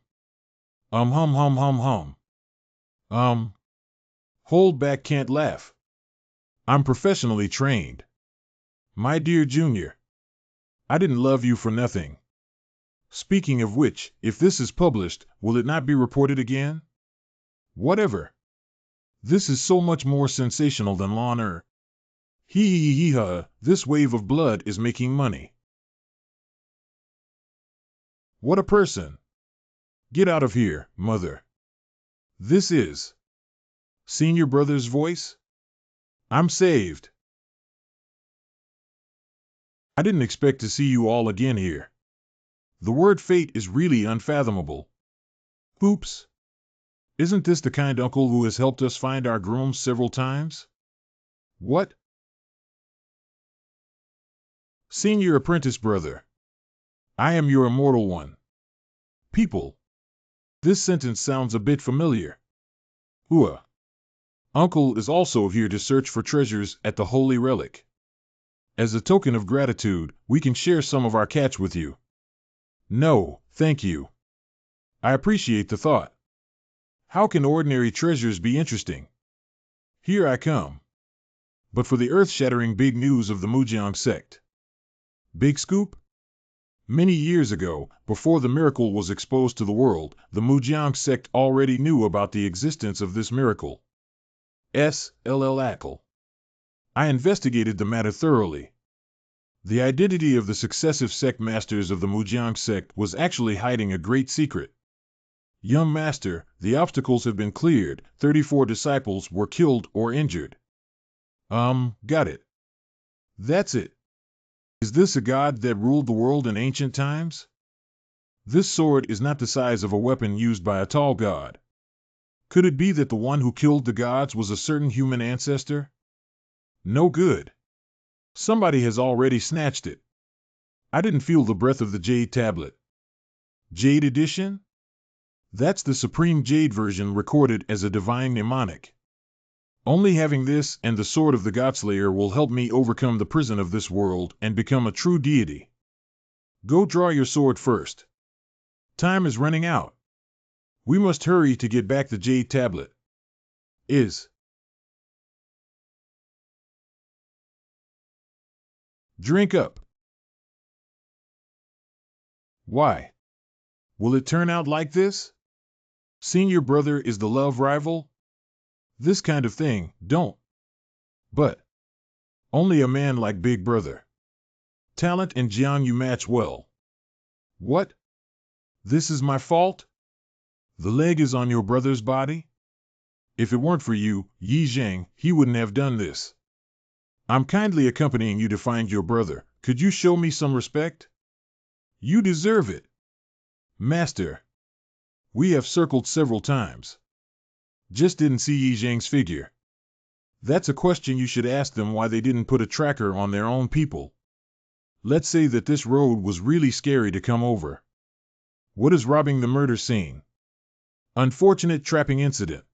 hum hum. Hold back, can't laugh. I'm professionally trained. My dear Junior, I didn't love you for nothing. Speaking of which, if this is published, will it not be reported again? Whatever. This is so much more sensational than Law and Order. Hee ha, this wave of blood is making money. What a person. Get out of here, mother. This is Senior Brother's voice? I'm saved. I didn't expect to see you all again here. The word fate is really unfathomable. Oops. Isn't this the kind uncle who has helped us find our grooms several times? What? Senior apprentice brother. I am your immortal one. People. This sentence sounds a bit familiar. Hua. Uncle is also here to search for treasures at the Holy Relic. As a token of gratitude, we can share some of our catch with you. No, thank you. I appreciate the thought. How can ordinary treasures be interesting? Here I come. But for the earth-shattering big news of the Mujiang sect. Big scoop? Many years ago, before the miracle was exposed to the world, the Mujiang sect already knew about the existence of this miracle. SLL. I investigated the matter thoroughly. The identity of the successive sect masters of the Mujiang sect was actually hiding a great secret. Young master, the obstacles have been cleared, 34 disciples were killed or injured. Got it. That's it. Is this a god that ruled the world in ancient times? This sword is not the size of a weapon used by a tall god. Could it be that the one who killed the gods was a certain human ancestor? No good. Somebody has already snatched it. I didn't feel the breath of the Jade tablet. Jade edition? That's the Supreme Jade version recorded as a divine mnemonic. Only having this and the sword of the Godslayer will help me overcome the prison of this world and become a true deity. Go draw your sword first. Time is running out. We must hurry to get back the Jade tablet. Drink up. Why? Will it turn out like this? Senior brother is the love rival? This kind of thing, don't. But only a man like Big Brother. Talent and Jiang you match well. What? This is my fault? The leg is on your brother's body? If it weren't for you, Yi Zhang, he wouldn't have done this. I'm kindly accompanying you to find your brother. Could you show me some respect? You deserve it. Master. We have circled several times. Just didn't see Yi Zhang's figure. That's a question you should ask them why they didn't put a tracker on their own people. Let's say that this road was really scary to come over. What is robbing the murder scene? Unfortunate trapping incident.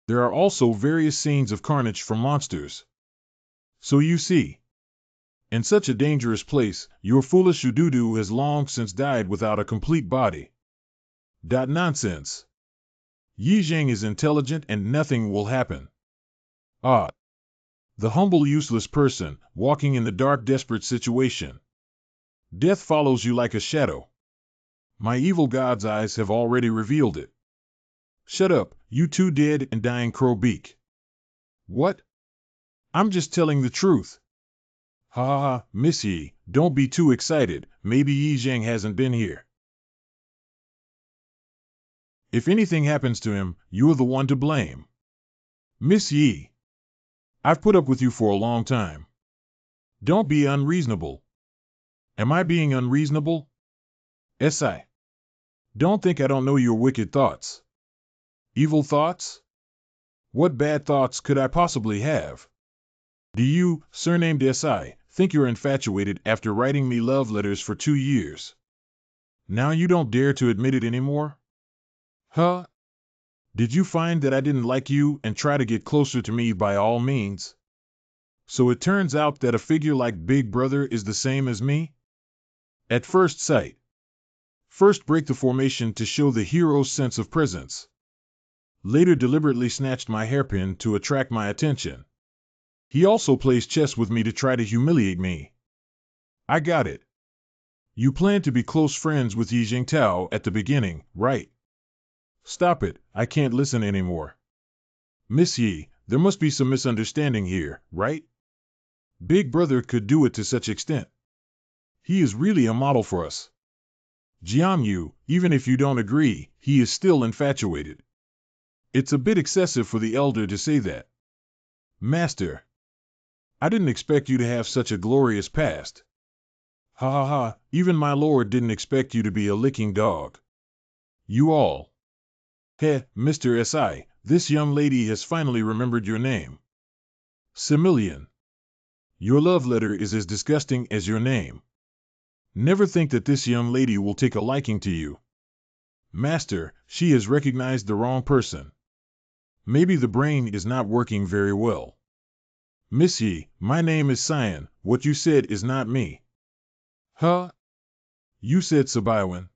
There are also various scenes of carnage from monsters. So you see. In such a dangerous place, your foolish Ududu has long since died without a complete body. Nonsense. Yi Zhang is intelligent and nothing will happen. Ah. The humble useless person, walking in the dark desperate situation. Death follows you like a shadow. My evil god's eyes have already revealed it. Shut up, you two dead and dying crowbeak. What? I'm just telling the truth. Ha ha ha, Miss Yi, don't be too excited, maybe Yi Zhang hasn't been here. If anything happens to him, you're the one to blame. Miss Yi, I've put up with you for a long time. Don't be unreasonable. Am I being unreasonable? Si. Don't think I don't know your wicked thoughts. Evil thoughts? What bad thoughts could I possibly have? Do you, surnamed Si, think you're infatuated after writing me love letters for 2 years? Now you don't dare to admit it anymore? Huh? Did you find that I didn't like you and try to get closer to me by all means? So it turns out that a figure like Big Brother is the same as me? At first sight. First break the formation to show the hero's sense of presence. Later deliberately snatched my hairpin to attract my attention. He also plays chess with me to try to humiliate me. I got it. You plan to be close friends with Yi Jingtao at the beginning, right? Stop it, I can't listen anymore. Miss Yi, there must be some misunderstanding here, right? Big Brother could do it to such extent. He is really a model for us. Jianyu, even if you don't agree, he is still infatuated. It's a bit excessive for the elder to say that. Master, I didn't expect you to have such a glorious past. Ha ha ha, even my lord didn't expect you to be a licking dog. You all. Heh, Mr. Si, this young lady has finally remembered your name. Similian. Your love letter is as disgusting as your name. Never think that this young lady will take a liking to you. Master, she has recognized the wrong person. Maybe the brain is not working very well. Miss Yi, my name is Cyan, what you said is not me. Huh? You said Sabiwan.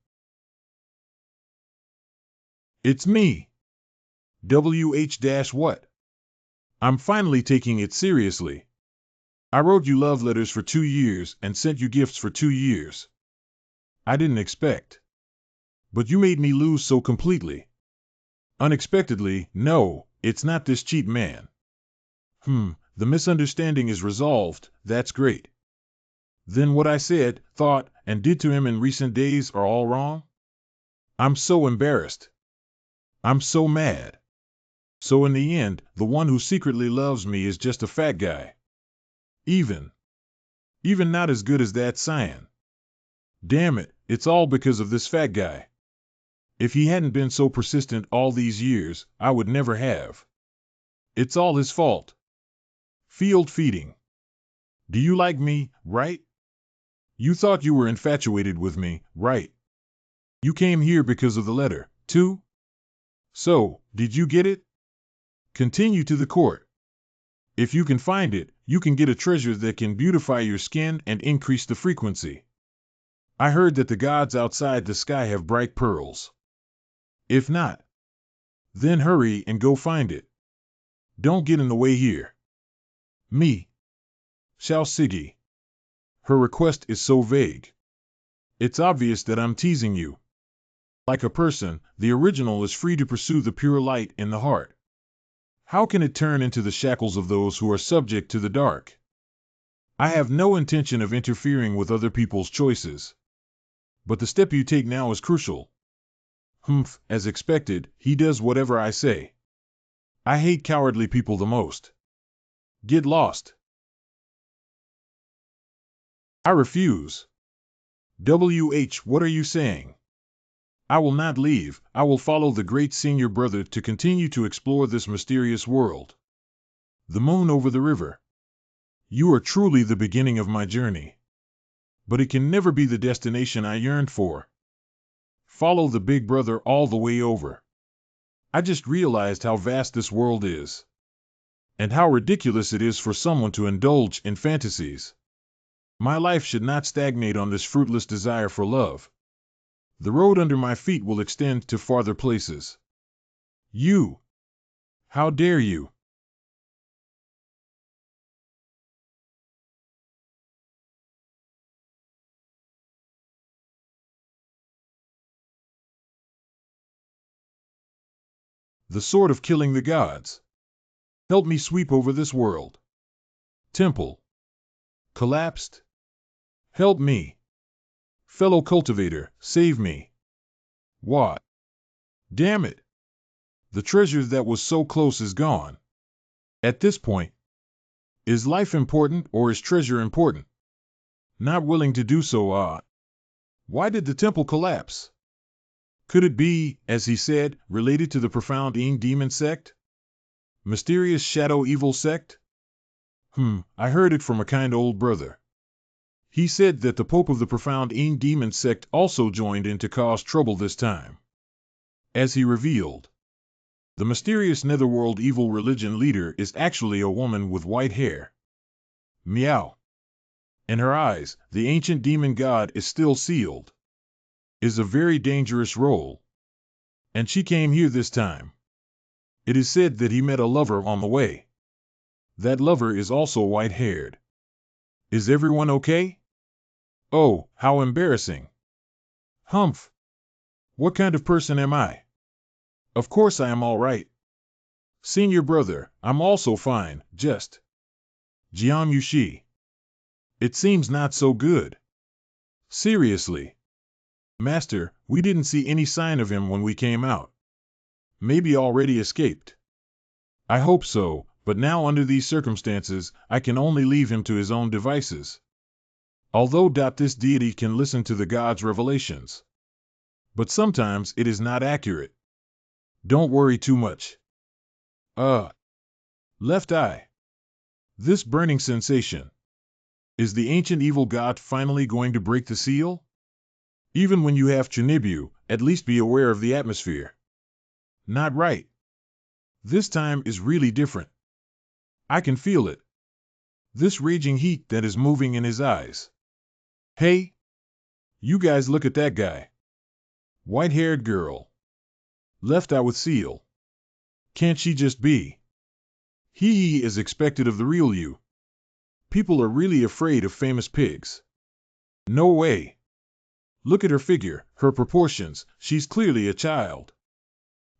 It's me. WH-what? I'm finally taking it seriously. I wrote you love letters for 2 years and sent you gifts for 2 years. I didn't expect. But you made me lose so completely. Unexpectedly, no, it's not this cheap man. The misunderstanding is resolved, that's great. Then what I said, thought, and did to him in recent days are all wrong? I'm so embarrassed. I'm so mad. So in the end, the one who secretly loves me is just a fat guy. Even not as good as that Cyan. Damn it, it's all because of this fat guy. If he hadn't been so persistent all these years, I would never have. It's all his fault. Field feeding. Do you like me, right? You thought you were infatuated with me, right? You came here because of the letter, too? So, did you get it? Continue to the court. If you can find it, you can get a treasure that can beautify your skin and increase the frequency. I heard that the gods outside the sky have bright pearls. If not, then hurry and go find it. Don't get in the way here. Me. Xiao Sigi. Her request is so vague. It's obvious that I'm teasing you. Like a person, the original is free to pursue the pure light in the heart. How can it turn into the shackles of those who are subject to the dark? I have no intention of interfering with other people's choices. But the step you take now is crucial. As expected, he does whatever I say. I hate cowardly people the most. Get lost. I refuse. What are you saying? I will not leave, I will follow the great senior brother to continue to explore this mysterious world. The moon over the river. You are truly the beginning of my journey. But it can never be the destination I yearned for. Follow the big brother all the way over. I just realized how vast this world is. And how ridiculous it is for someone to indulge in fantasies. My life should not stagnate on this fruitless desire for love. The road under my feet will extend to farther places. You! How dare you! The sword of killing the gods. Help me sweep over this world. Temple. Collapsed? Help me. Fellow cultivator, save me. What? Damn it. The treasure that was so close is gone. At this point, is life important or is treasure important? Not willing to do so, Why did the temple collapse? Could it be, as he said, related to the Confronting demon sect? Mysterious shadow evil sect? I heard it from a kind old brother. He said that the Pope of the Confronting demon sect also joined in to cause trouble this time. As he revealed, the mysterious netherworld evil religion leader is actually a woman with white hair. Meow. In her eyes, the ancient demon god is still sealed. Is a very dangerous role. And she came here this time. It is said that he met a lover on the way. That lover is also white-haired. Is everyone okay? Oh, how embarrassing. Humph. What kind of person am I? Of course I am all right. Senior brother, I'm also fine, just. Jian Yushi. It seems not so good. Seriously. Master, we didn't see any sign of him when we came out. Maybe already escaped. I hope so, but now under these circumstances, I can only leave him to his own devices. Although this deity can listen to the god's revelations. But sometimes it is not accurate. Don't worry too much. Left eye. This burning sensation. Is the ancient evil god finally going to break the seal? Even when you have Chinibu, at least be aware of the atmosphere. Not right. This time is really different. I can feel it. This raging heat that is moving in his eyes. Hey! You guys look at that guy. White-haired girl. Left eye with seal. Can't she just be? He is expected of the real you. People are really afraid of famous pigs. No way. Look at her figure, her proportions, she's clearly a child.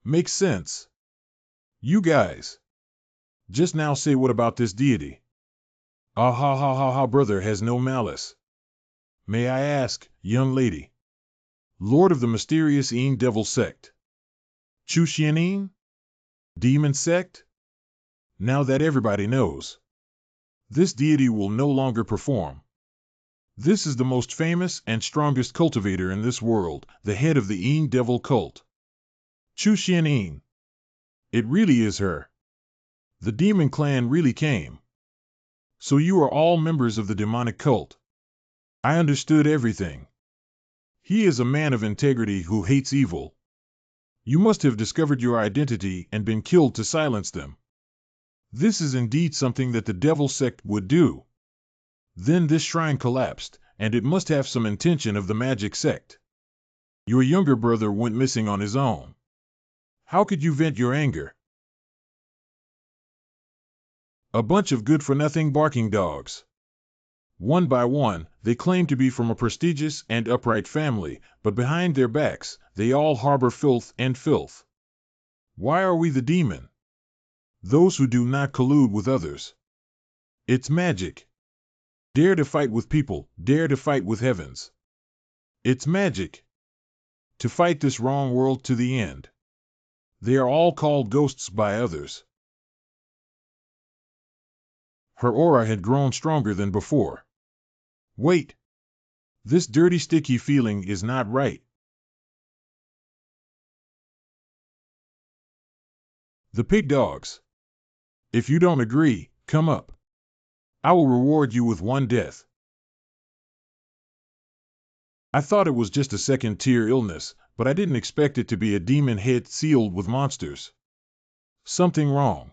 Makes sense. You guys. Just now say what about this deity? Ah ha ha ha ha, brother has no malice. May I ask, young lady? Lord of the mysterious devil sect. Chuxianin? Demon sect? Now that everybody knows. This deity will no longer perform. This is the most famous and strongest cultivator in this world, the head of the devil cult. Chuxianin. It really is her. The demon clan really came. So you are all members of the demonic cult. I understood everything. He is a man of integrity who hates evil. You must have discovered your identity and been killed to silence them. This is indeed something that the devil sect would do. Then this shrine collapsed, and it must have some intention of the magic sect. Your younger brother went missing on his own. How could you vent your anger? A bunch of good-for-nothing barking dogs. One by one, they claim to be from a prestigious and upright family, but behind their backs, they all harbor filth and filth. Why are we the demon? Those who do not collude with others. It's magic. Dare to fight with people, dare to fight with heavens. It's magic. To fight this wrong world to the end. They are all called ghosts by others. Her aura had grown stronger than before. Wait. This dirty sticky feeling is not right. The pig dogs. If you don't agree, come up. I will reward you with one death. I thought it was just a second-tier illness, but I didn't expect it to be a demon head sealed with monsters. Something wrong.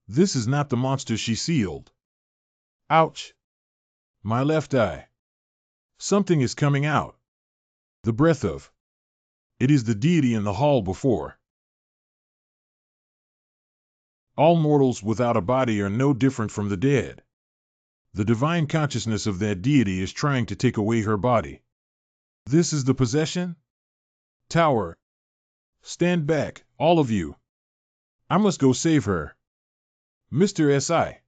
This is not the monster she sealed. Ouch. My left eye. Something is coming out. The breath of. It is the deity in the hall before. All mortals without a body are no different from the dead. The divine consciousness of that deity is trying to take away her body. This is the possession? Tower. Stand back, all of you. I must go save her. Mr. S.I.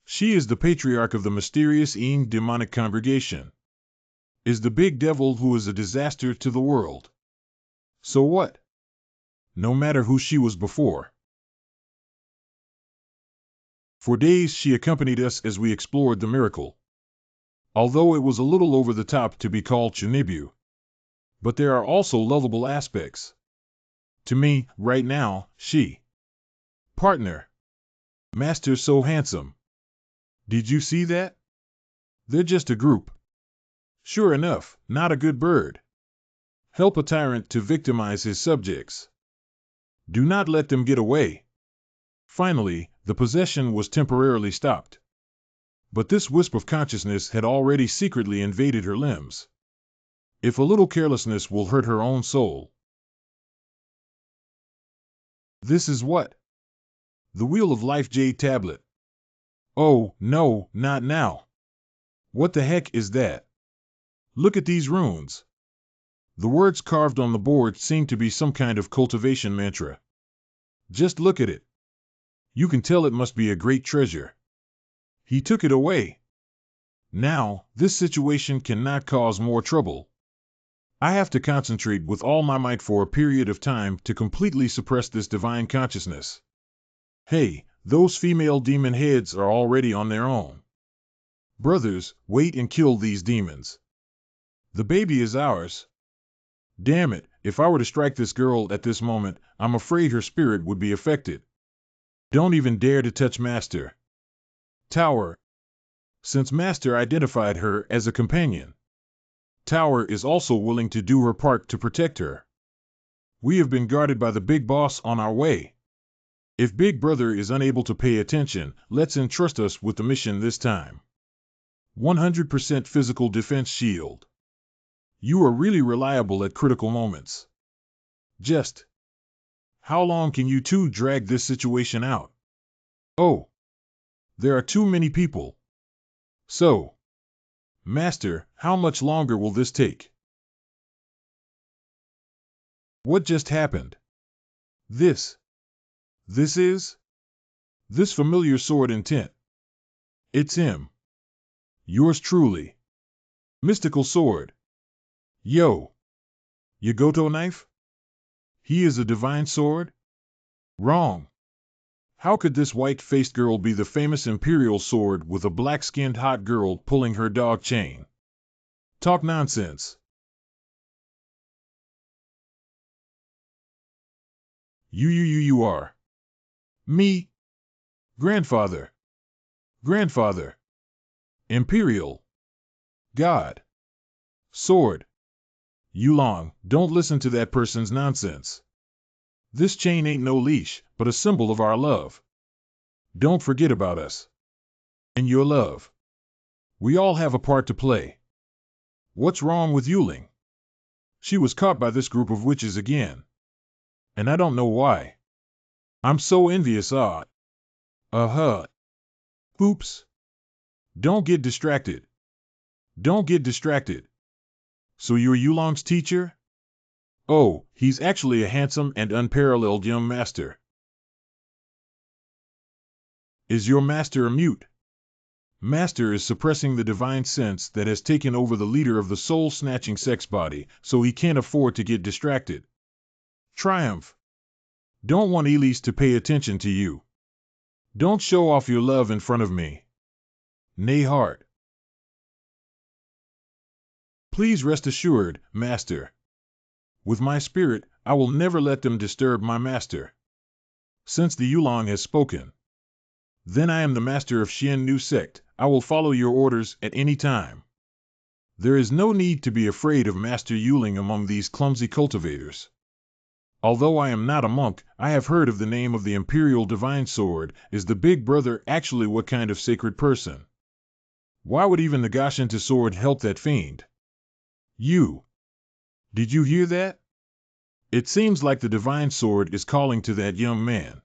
She is the patriarch of the mysterious demonic congregation. Is the big devil who is a disaster to the world. So what? No matter who she was before. For days she accompanied us as we explored the miracle. Although it was a little over the top to be called Chinibu. But there are also lovable aspects. To me, right now, she. Partner. Master so handsome. Did you see that? They're just a group. Sure enough, not a good bird. Help a tyrant to victimize his subjects. Do not let them get away. Finally, the possession was temporarily stopped. But this wisp of consciousness had already secretly invaded her limbs. If a little carelessness will hurt her own soul. This is what? The Wheel of Life Jade Tablet. Oh, no, not now. What the heck is that? Look at these runes. The words carved on the board seem to be some kind of cultivation mantra. Just look at it. You can tell it must be a great treasure. He took it away. Now, this situation cannot cause more trouble. I have to concentrate with all my might for a period of time to completely suppress this divine consciousness. Hey, those female demon heads are already on their own. Brothers, wait and kill these demons. The baby is ours. Damn it, if I were to strike this girl at this moment, I'm afraid her spirit would be affected. Don't even dare to touch Master. Tower. Since Master identified her as a companion, Tower is also willing to do her part to protect her. We have been guarded by the big boss on our way. If Big Brother is unable to pay attention, let's entrust us with the mission this time. 100% physical defense shield. You are really reliable at critical moments. Just. How long can you two drag this situation out? Oh. There are too many people. So. Master, how much longer will this take? What just happened? This is? This familiar sword intent. It's him. Yours truly. Mystical sword. Yo. Yagoto knife? He is a divine sword? Wrong. How could this white-faced girl be the famous imperial sword with a black-skinned hot girl pulling her dog chain? Talk nonsense. You are. Me? Grandfather. Grandfather. Imperial. God. Sword. Yulong, don't listen to that person's nonsense. This chain ain't no leash, but a symbol of our love. Don't forget about us. And your love. We all have a part to play. What's wrong with Yuling? She was caught by this group of witches again. And I don't know why. I'm so envious. Oops. Don't get distracted. Don't get distracted. So you're Yulong's teacher? Oh, he's actually a handsome and unparalleled young master. Is your master a mute? Master is suppressing the divine sense that has taken over the leader of the soul-snatching sex body, so he can't afford to get distracted. Triumph. Don't want Elise to pay attention to you. Don't show off your love in front of me. Nay heart. Please rest assured, Master. With my spirit, I will never let them disturb my master. Since the Yulong has spoken. Then I am the master of Xian Nu sect. I will follow your orders at any time. There is no need to be afraid of Master Yuling among these clumsy cultivators. Although I am not a monk, I have heard of the name of the Imperial Divine Sword. Is the Big Brother actually what kind of sacred person? Why would even the Gashinta sword help that fiend? Did you hear that? It seems like the Divine Sword is calling to that young man.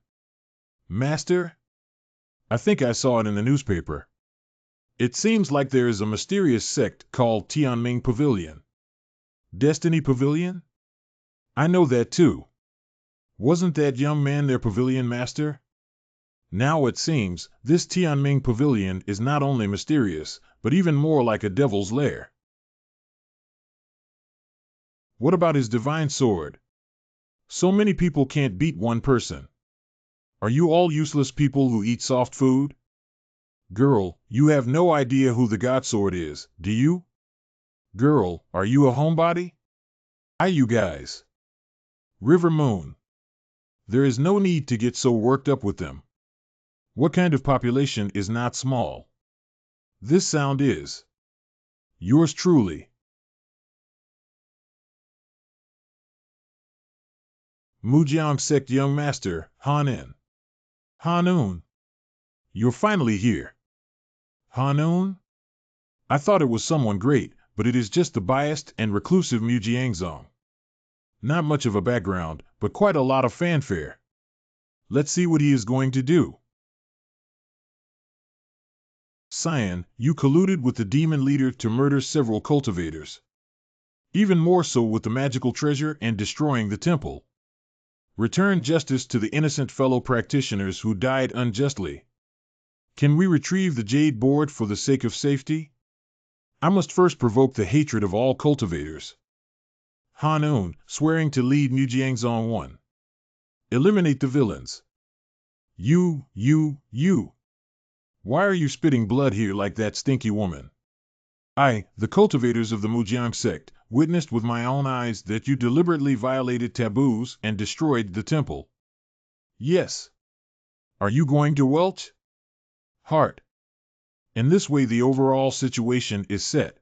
Master? I think I saw it in the newspaper. It seems like there is a mysterious sect called Tianming Pavilion. Destiny Pavilion? I know that too. Wasn't that young man their pavilion master? Now it seems, this Tianming pavilion is not only mysterious, but even more like a devil's lair. What about his divine sword? So many people can't beat one person. Are you all useless people who eat soft food? Girl, you have no idea who the God Sword is, do you? Girl, are you a homebody? Hi you guys. River Moon. There is no need to get so worked up with them. What kind of population is not small? This sound is. Yours truly. Mujiang Sect Young Master, Hanin. Hanun. You're finally here. Hanun? I thought it was someone great, but it is just the biased and reclusive Mu Jiangzong. Not much of a background, but quite a lot of fanfare. Let's see what he is going to do. Cyan, you colluded with the demon leader to murder several cultivators. Even more so with the magical treasure and destroying the temple. Return justice to the innocent fellow practitioners who died unjustly. Can we retrieve the jade board for the sake of safety? I must first provoke the hatred of all cultivators. Hanun, swearing to lead Mujiangzong 1. Eliminate the villains. You. Why are you spitting blood here like that stinky woman? I, the cultivators of the Mujiang sect, witnessed with my own eyes that you deliberately violated taboos and destroyed the temple. Yes. Are you going to welch? Heart. In this way the overall situation is set.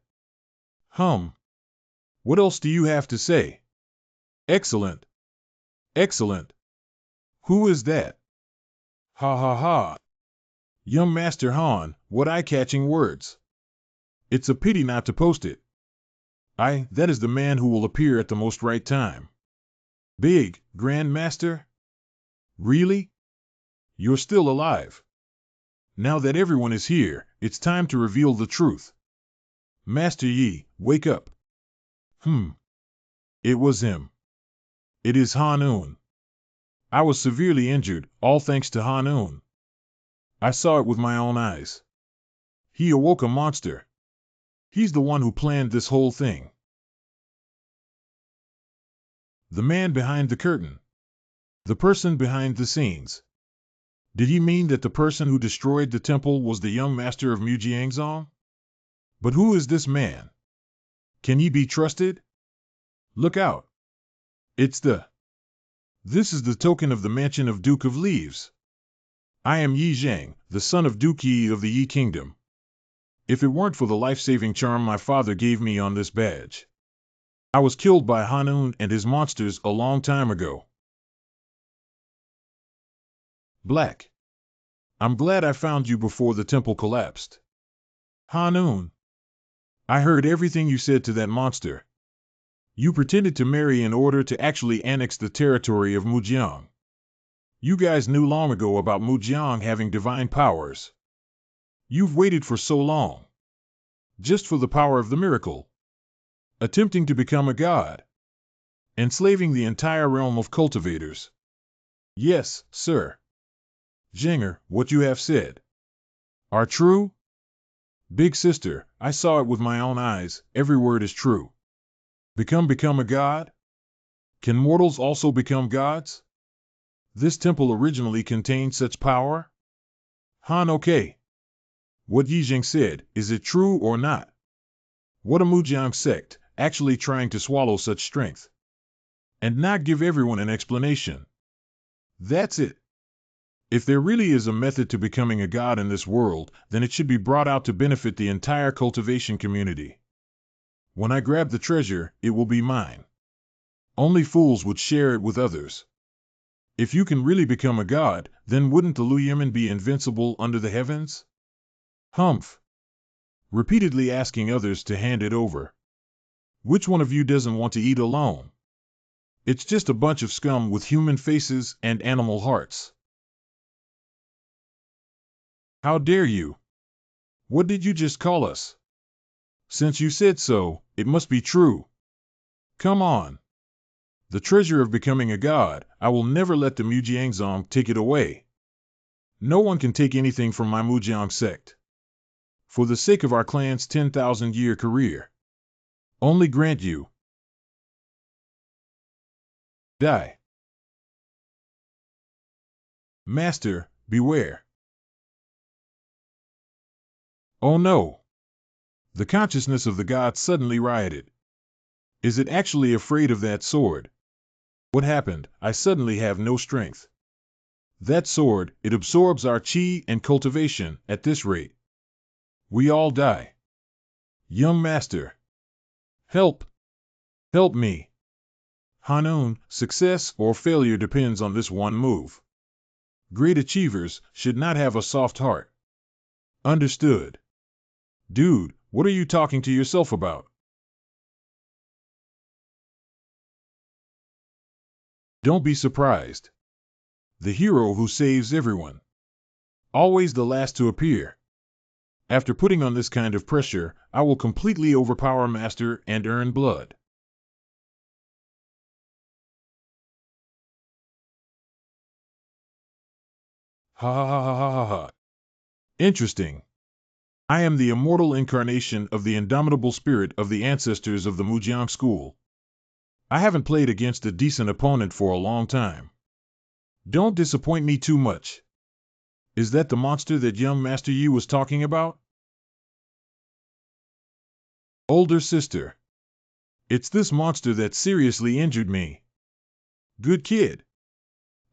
What else do you have to say? Excellent. Excellent. Who is that? Ha ha ha. Young Master Han, what eye-catching words. It's a pity not to post it. That is the man who will appear at the most right time. Big, Grand Master? Really? You're still alive. Now that everyone is here, it's time to reveal the truth. Master Yi, wake up. It was him. It is Hanun. I was severely injured, all thanks to Hanun. I saw it with my own eyes. He awoke a monster. He's the one who planned this whole thing. The man behind the curtain. The person behind the scenes. Did he mean that the person who destroyed the temple was the young master of Mujiangzong? But who is this man? Can he be trusted? Look out. This is the token of the mansion of Duke of Leaves. I am Yi Zhang, the son of Duke Yi of the Yi Kingdom. If it weren't for the life-saving charm my father gave me on this badge, I was killed by Hanun and his monsters a long time ago. Black. I'm glad I found you before the temple collapsed. Hanun. I heard everything you said to that monster. You pretended to marry in order to actually annex the territory of Mujiang. You guys knew long ago about Mujiang having divine powers. You've waited for so long. Just for the power of the miracle. Attempting to become a god. Enslaving the entire realm of cultivators. Yes, sir. Zhenger, what you have said are true? Big sister, I saw it with my own eyes, every word is true. Become a god? Can mortals also become gods? This temple originally contained such power? Han, okay. What Yijing said, is it true or not? What a Mujiang sect, actually trying to swallow such strength. And not give everyone an explanation. That's it. If there really is a method to becoming a god in this world, then it should be brought out to benefit the entire cultivation community. When I grab the treasure, it will be mine. Only fools would share it with others. If you can really become a god, then wouldn't the Luyamen be invincible under the heavens? Humph. Repeatedly asking others to hand it over. Which one of you doesn't want to eat alone? It's just a bunch of scum with human faces and animal hearts. How dare you? What did you just call us? Since you said so, it must be true. Come on. The treasure of becoming a god, I will never let the Mujiangzong take it away. No one can take anything from my Mujang sect. For the sake of our clan's 10,000-year career, only grant you die. Master, beware. Oh no! The consciousness of the god suddenly rioted. Is it actually afraid of that sword? What happened? I suddenly have no strength. That sword, it absorbs our chi and cultivation at this rate. We all die. Young master. Help! Help me! Hanun, success or failure depends on this one move. Great achievers should not have a soft heart. Understood. Dude, what are you talking to yourself about? Don't be surprised. The hero who saves everyone. Always the last to appear. After putting on this kind of pressure, I will completely overpower Master and earn blood. Ha ha ha ha ha ha. Interesting. I am the immortal incarnation of the indomitable spirit of the ancestors of the Mujiang school. I haven't played against a decent opponent for a long time. Don't disappoint me too much. Is that the monster that young Master Yi was talking about? Older sister. It's this monster that seriously injured me. Good kid.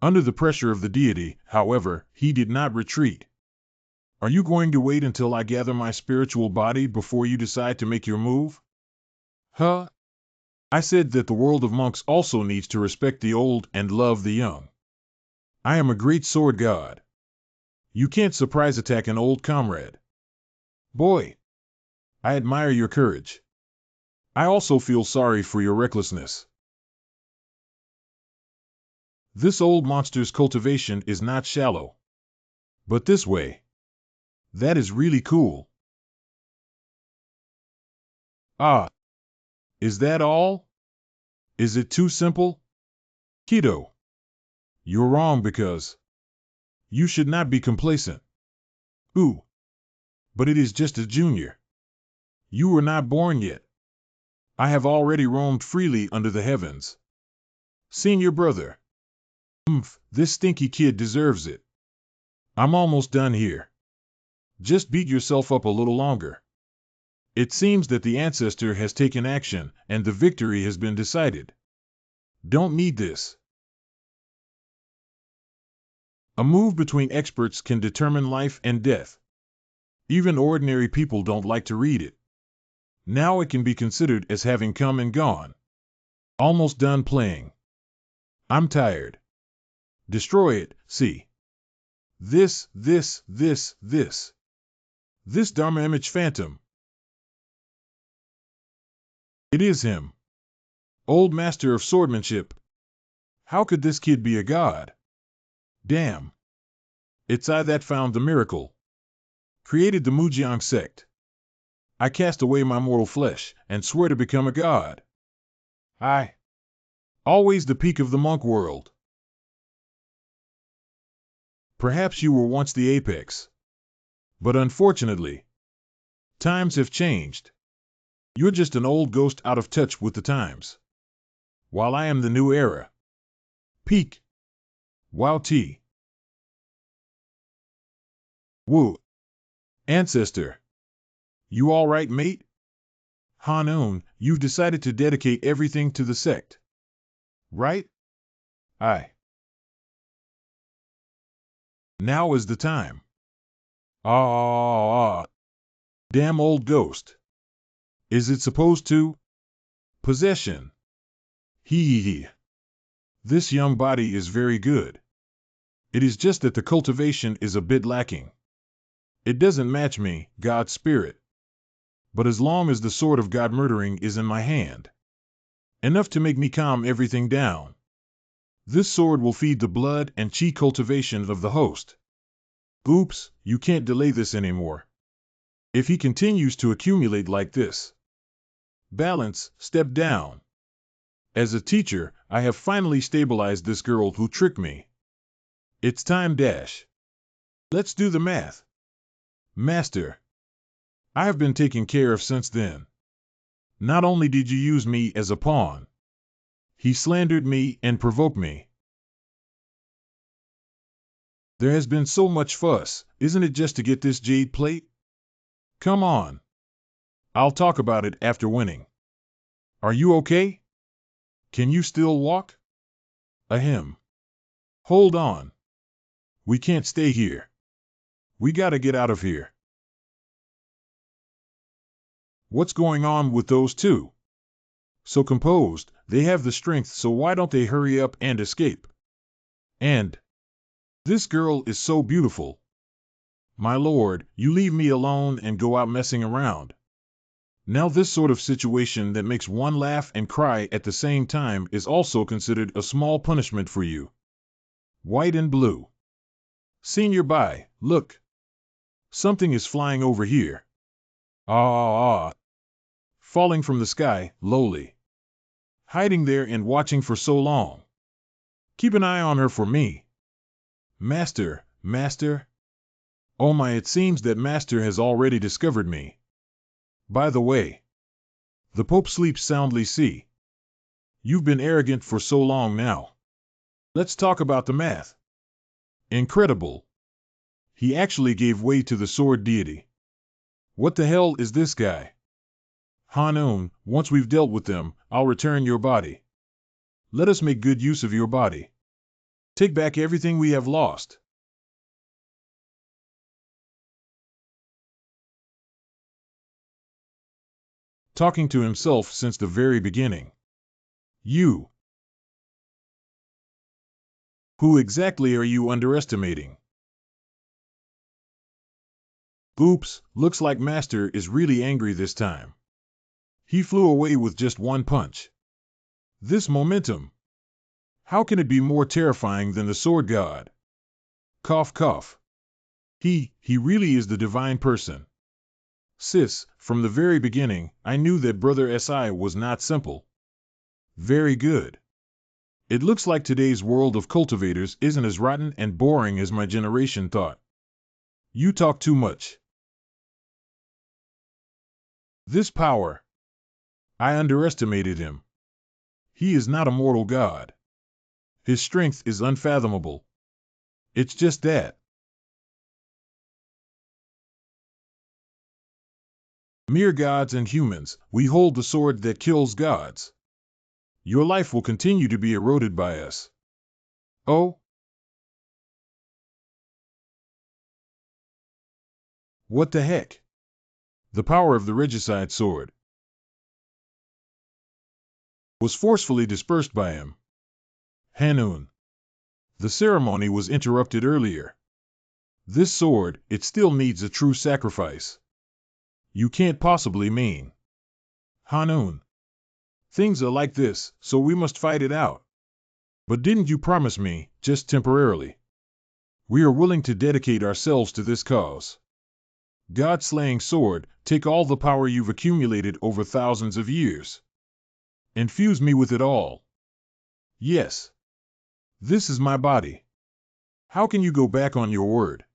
Under the pressure of the deity, however, he did not retreat. Are you going to wait until I gather my spiritual body before you decide to make your move? Huh? I said that the world of monks also needs to respect the old and love the young. I am a great sword god. You can't surprise attack an old comrade. Boy, I admire your courage. I also feel sorry for your recklessness. This old monster's cultivation is not shallow. But this way. That is really cool. Ah, is that all? Is it too simple? Kido, you're wrong because you should not be complacent. Ooh, but it is just a junior. You were not born yet. I have already roamed freely under the heavens. Senior brother. This stinky kid deserves it. I'm almost done here. Just beat yourself up a little longer. It seems that the ancestor has taken action and the victory has been decided. Don't need this. A move between experts can determine life and death. Even ordinary people don't like to read it. Now it can be considered as having come and gone. Almost done playing. I'm tired. Destroy it, see. This Dharma image phantom. It is him. Old master of swordmanship. How could this kid be a god? Damn. It's I that found the miracle. Created the Mujiang sect. I cast away my mortal flesh and swear to become a god. I. Always the peak of the monk world. Perhaps you were once the apex. But unfortunately, times have changed. You're just an old ghost out of touch with the times. While I am the new era. Peak. Wow T. Woo. Ancestor. You alright, mate? Hanun, you've decided to dedicate everything to the sect. Right? Aye. Now is the time. Ah. Damn old ghost. Is it supposed to? Possession. Hee. This young body is very good. It is just that the cultivation is a bit lacking. It doesn't match me, God's spirit. But as long as the sword of God murdering is in my hand, enough to make me calm everything down. This sword will feed the blood and chi cultivation of the host. Oops, you can't delay this anymore. If he continues to accumulate like this. Balance, step down. As a teacher, I have finally stabilized this girl who tricked me. It's time dash. Let's do the math. Master, I have been taken care of since then. Not only did you use me as a pawn, he slandered me and provoked me. There has been so much fuss, isn't it just to get this jade plate? Come on. I'll talk about it after winning. Are you okay? Can you still walk? Ahem. Hold on. We can't stay here. We gotta get out of here. What's going on with those two? So composed, they have the strength, so why don't they hurry up and escape? And this girl is so beautiful. My lord, you leave me alone and go out messing around. Now this sort of situation that makes one laugh and cry at the same time is also considered a small punishment for you. White and blue. Senior by, look. Something is flying over here. Ah. Falling from the sky, lowly. Hiding there and watching for so long. Keep an eye on her for me. Master, master. Oh my, it seems that master has already discovered me. By the way, the Pope sleeps soundly. See. You've been arrogant for so long now. Let's talk about the math. Incredible. He actually gave way to the sword deity. What the hell is this guy? Hanun, once we've dealt with them, I'll return your body. Let us make good use of your body. Take back everything we have lost. Talking to himself since the very beginning. You. Who exactly are you underestimating? Oops, looks like Master is really angry this time. He flew away with just one punch. This momentum. How can it be more terrifying than the sword god? Cough, cough. He really is the divine person. Sis, from the very beginning, I knew that Brother Si was not simple. Very good. It looks like today's world of cultivators isn't as rotten and boring as my generation thought. You talk too much. This power. I underestimated him. He is not a mortal god. His strength is unfathomable. It's just that. Mere gods and humans, we hold the sword that kills gods. Your life will continue to be eroded by us. Oh? What the heck? The power of the regicide sword was forcefully dispersed by him. Hanun. The ceremony was interrupted earlier. This sword, it still needs a true sacrifice. You can't possibly mean. Hanun. Things are like this, so we must fight it out. But didn't you promise me, just temporarily? We are willing to dedicate ourselves to this cause. God-slaying sword, take all the power you've accumulated over thousands of years. Infuse me with it all. Yes. This is my body. How can you go back on your word?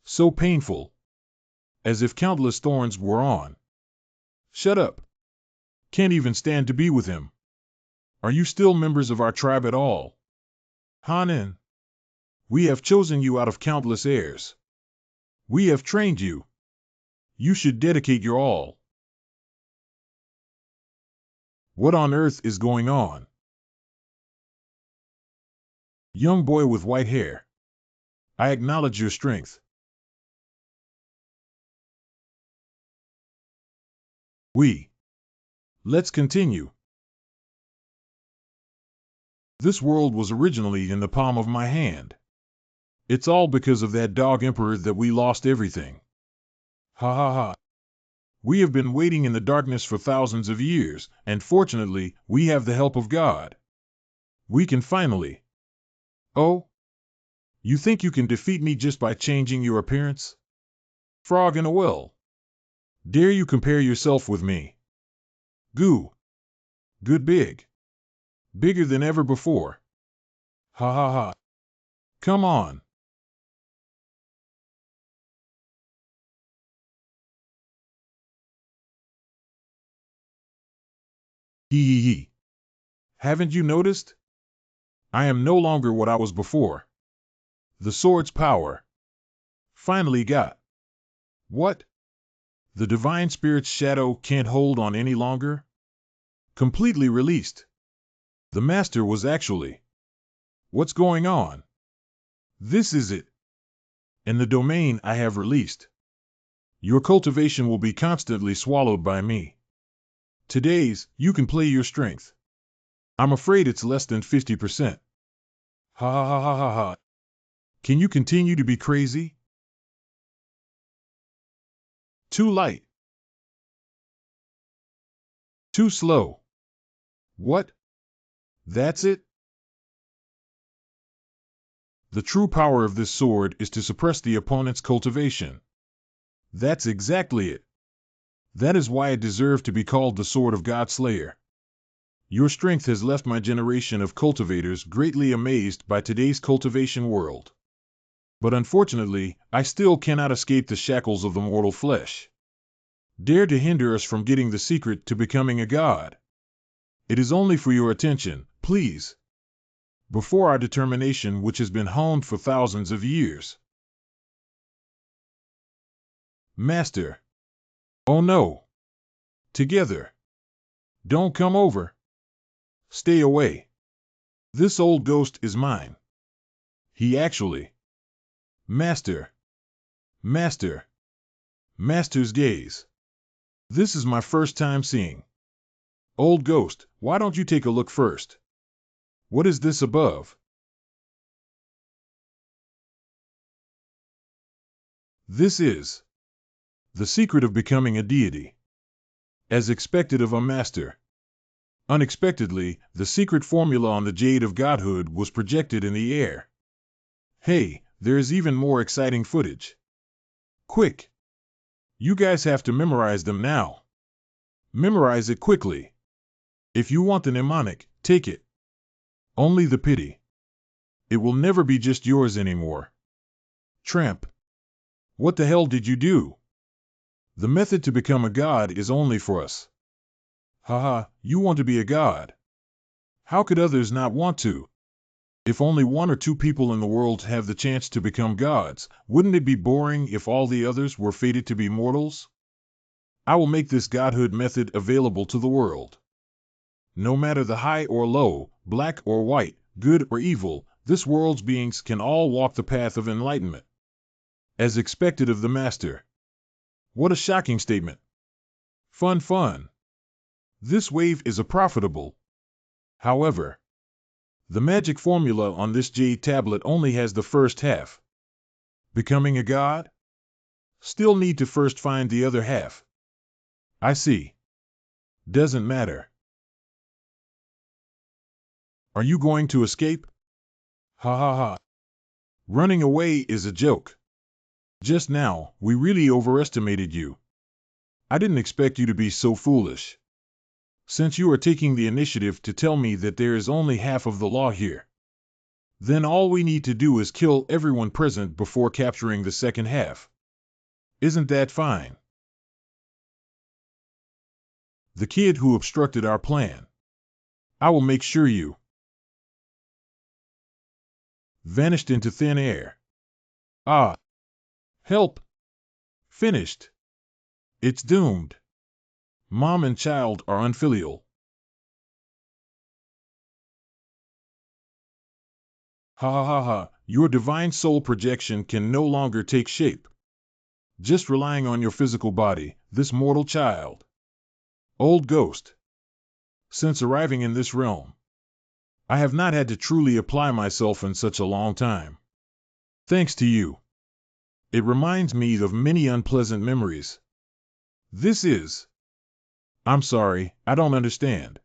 So painful. As if countless thorns were on. Shut up. Can't even stand to be with him. Are you still members of our tribe at all? Hanan. We have chosen you out of countless heirs. We have trained you. You should dedicate your all. What on earth is going on? Young boy with white hair. I acknowledge your strength. Let's continue. This world was originally in the palm of my hand. It's all because of that dog emperor that we lost everything. Ha ha ha. We have been waiting in the darkness for thousands of years, and fortunately, we have the help of God. We can finally. Oh? You think you can defeat me just by changing your appearance? Frog in a well. Dare you compare yourself with me? Goo. Good big. Bigger than ever before. Ha ha ha. Come on. Hee hee hee. Haven't you noticed? I am no longer what I was before. The sword's power finally got. What? The divine spirit's shadow can't hold on any longer? Completely released. The master was actually. What's going on? This is it. And the domain I have released. Your cultivation will be constantly swallowed by me. Today's, you can play your strength. I'm afraid it's less than 50%. Ha ha ha ha ha ha. Can you continue to be crazy? Too light. Too slow. What? That's it? The true power of this sword is to suppress the opponent's cultivation. That's exactly it. That is why it deserved to be called the Sword of God Slayer. Your strength has left my generation of cultivators greatly amazed by today's cultivation world. But unfortunately, I still cannot escape the shackles of the mortal flesh. Dare to hinder us from getting the secret to becoming a god. It is only for your attention, please. Before our determination which has been honed for thousands of years. Master. Oh no. Together. Don't come over. Stay away. This old ghost is mine. He actually. Master. Master. Master's gaze. This is my first time seeing. Old ghost, why don't you take a look first? What is this above? This is the secret of becoming a deity. As expected of a master. Unexpectedly, the secret formula on the jade of godhood was projected in the air. Hey, there is even more exciting footage. Quick! You guys have to memorize them now. Memorize it quickly. If you want the mnemonic, take it. Only the pity. It will never be just yours anymore. Tramp. What the hell did you do? The method to become a god is only for us. Haha, you want to be a god. How could others not want to? If only one or two people in the world have the chance to become gods, wouldn't it be boring if all the others were fated to be mortals? I will make this godhood method available to the world. No matter the high or low, black or white, good or evil, this world's beings can all walk the path of enlightenment. As expected of the master. What a shocking statement. Fun, fun. This wave is a profitable. However, the magic formula on this jade tablet only has the first half. Becoming a god? Still need to first find the other half. I see. Doesn't matter. Are you going to escape? Ha ha ha. Running away is a joke. Just now, we really overestimated you. I didn't expect you to be so foolish. Since you are taking the initiative to tell me that there is only half of the law here, then all we need to do is kill everyone present before capturing the second half. Isn't that fine? The kid who obstructed our plan. I will make sure you vanished into thin air. Ah! Help! Finished. It's doomed. Mom and child are unfilial. Ha ha ha ha, your divine soul projection can no longer take shape. Just relying on your physical body, this mortal child. Old ghost. Since arriving in this realm, I have not had to truly apply myself in such a long time. Thanks to you. It reminds me of many unpleasant memories. This is. I'm sorry, I don't understand.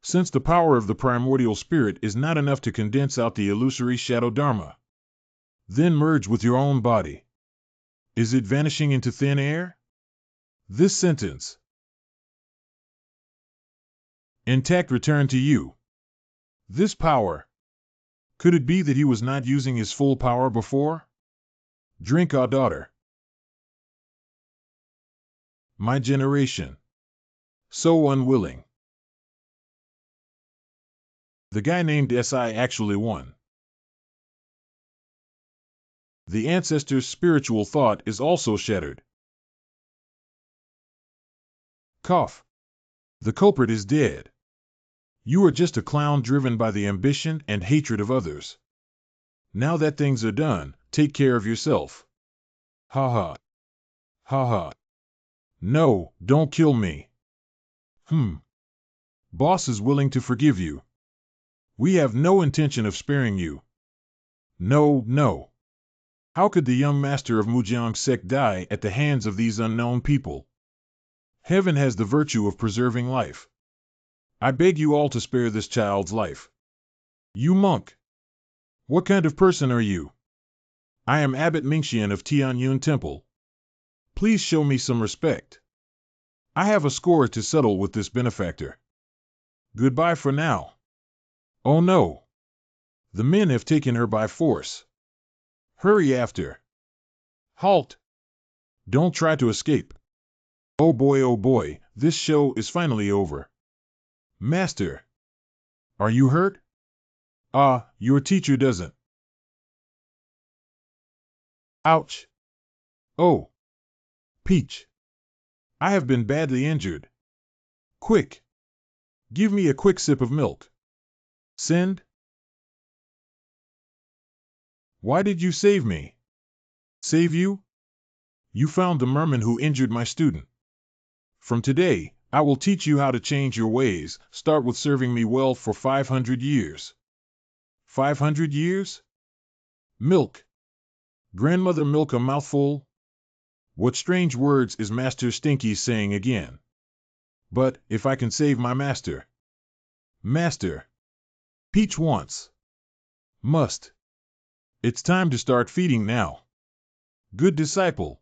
Since the power of the primordial spirit is not enough to condense out the illusory shadow dharma, then merge with your own body. Is it vanishing into thin air? This sentence. Intact return to you. This power. Could it be that he was not using his full power before? Drink, our daughter. My generation. So unwilling. The guy named SI actually won. The ancestor's spiritual thought is also shattered. Cough. The culprit is dead. You are just a clown driven by the ambition and hatred of others. Now that things are done, take care of yourself. Ha ha. Ha ha. No, don't kill me. Boss is willing to forgive you. We have no intention of sparing you. No, no. How could the young master of Mujiang sect die at the hands of these unknown people? Heaven has the virtue of preserving life. I beg you all to spare this child's life. You monk. What kind of person are you? I am Abbot Mingxian of Tianyun Temple. Please show me some respect. I have a score to settle with this benefactor. Goodbye for now. Oh no. The men have taken her by force. Hurry after. Halt. Don't try to escape. Oh boy, this show is finally over. Master. Are you hurt? Your teacher doesn't. Ouch. Oh. Peach. I have been badly injured. Quick. Give me a quick sip of milk. Send. Why did you save me? Save you? You found the merman who injured my student. From today, I will teach you how to change your ways. Start with serving me well for 500 years. 500 years? Milk. Grandmother milk a mouthful? What strange words is Master Stinky saying again? But if I can save my master. Master. Peach wants. Must. It's time to start feeding now. Good disciple.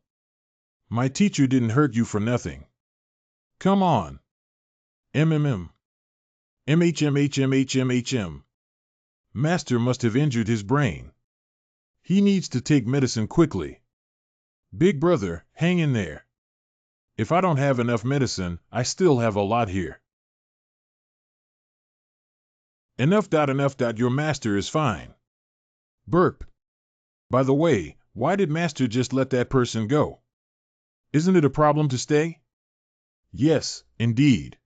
My teacher didn't hurt you for nothing. Come on. MMM. MHMHMHMHM. Master must have injured his brain. He needs to take medicine quickly. Big brother, hang in there. If I don't have enough medicine, I still have a lot here. Enough. Your master is fine. Burp. By the way, why did master just let that person go? Isn't it a problem to stay? Yes, indeed.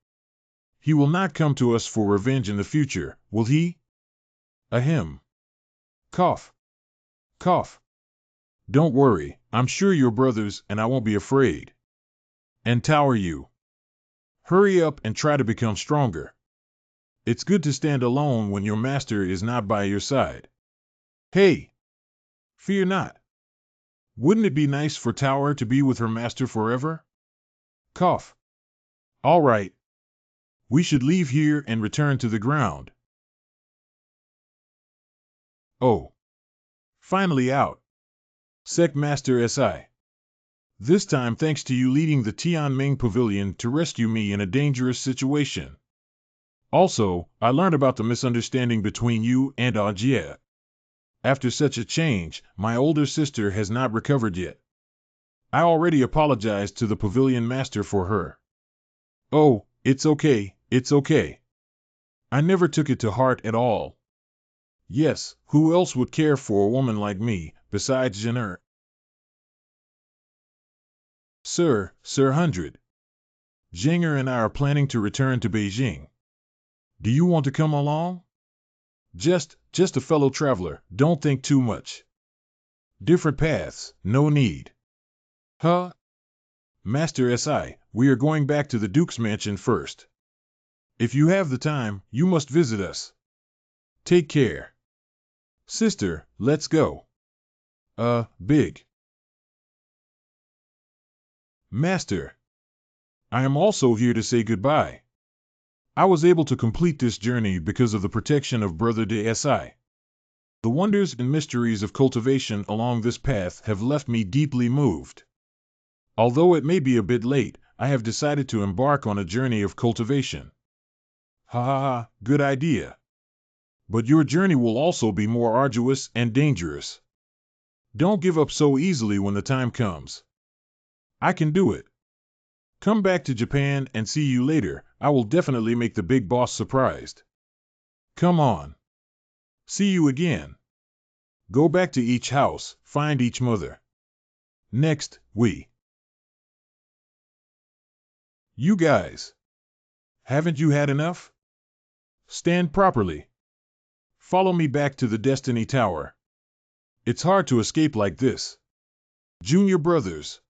He will not come to us for revenge in the future, will he? Ahem. Cough. Cough. Don't worry, I'm sure you're brothers and I won't be afraid. And tower you. Hurry up and try to become stronger. It's good to stand alone when your master is not by your side. Hey! Fear not. Wouldn't it be nice for Tower to be with her master forever? Cough. All right. We should leave here and return to the ground. Oh. Finally out. Sect Master SI. This time thanks to you leading the Tianming Pavilion to rescue me in a dangerous situation. Also, I learned about the misunderstanding between you and Ajie. After such a change, my older sister has not recovered yet. I already apologized to the pavilion master for her. Oh, it's okay, it's okay. I never took it to heart at all. Yes, who else would care for a woman like me, besides Jenner? Sir 100. Jinger and I are planning to return to Beijing. Do you want to come along? Just a fellow traveler, don't think too much. Different paths, no need. Huh? Master SI, we are going back to the Duke's mansion first. If you have the time, you must visit us. Take care. Sister, let's go. Big. Master. I am also here to say goodbye. I was able to complete this journey because of the protection of Brother DSI. The wonders and mysteries of cultivation along this path have left me deeply moved. Although it may be a bit late, I have decided to embark on a journey of cultivation. Ha ha ha, good idea. But your journey will also be more arduous and dangerous. Don't give up so easily when the time comes. I can do it. Come back to Japan and see you later. I will definitely make the big boss surprised. Come on. See you again. Go back to each house, find each mother. Next, we. You guys. Haven't you had enough? Stand properly. Follow me back to the Destiny Tower. It's hard to escape like this. Junior brothers.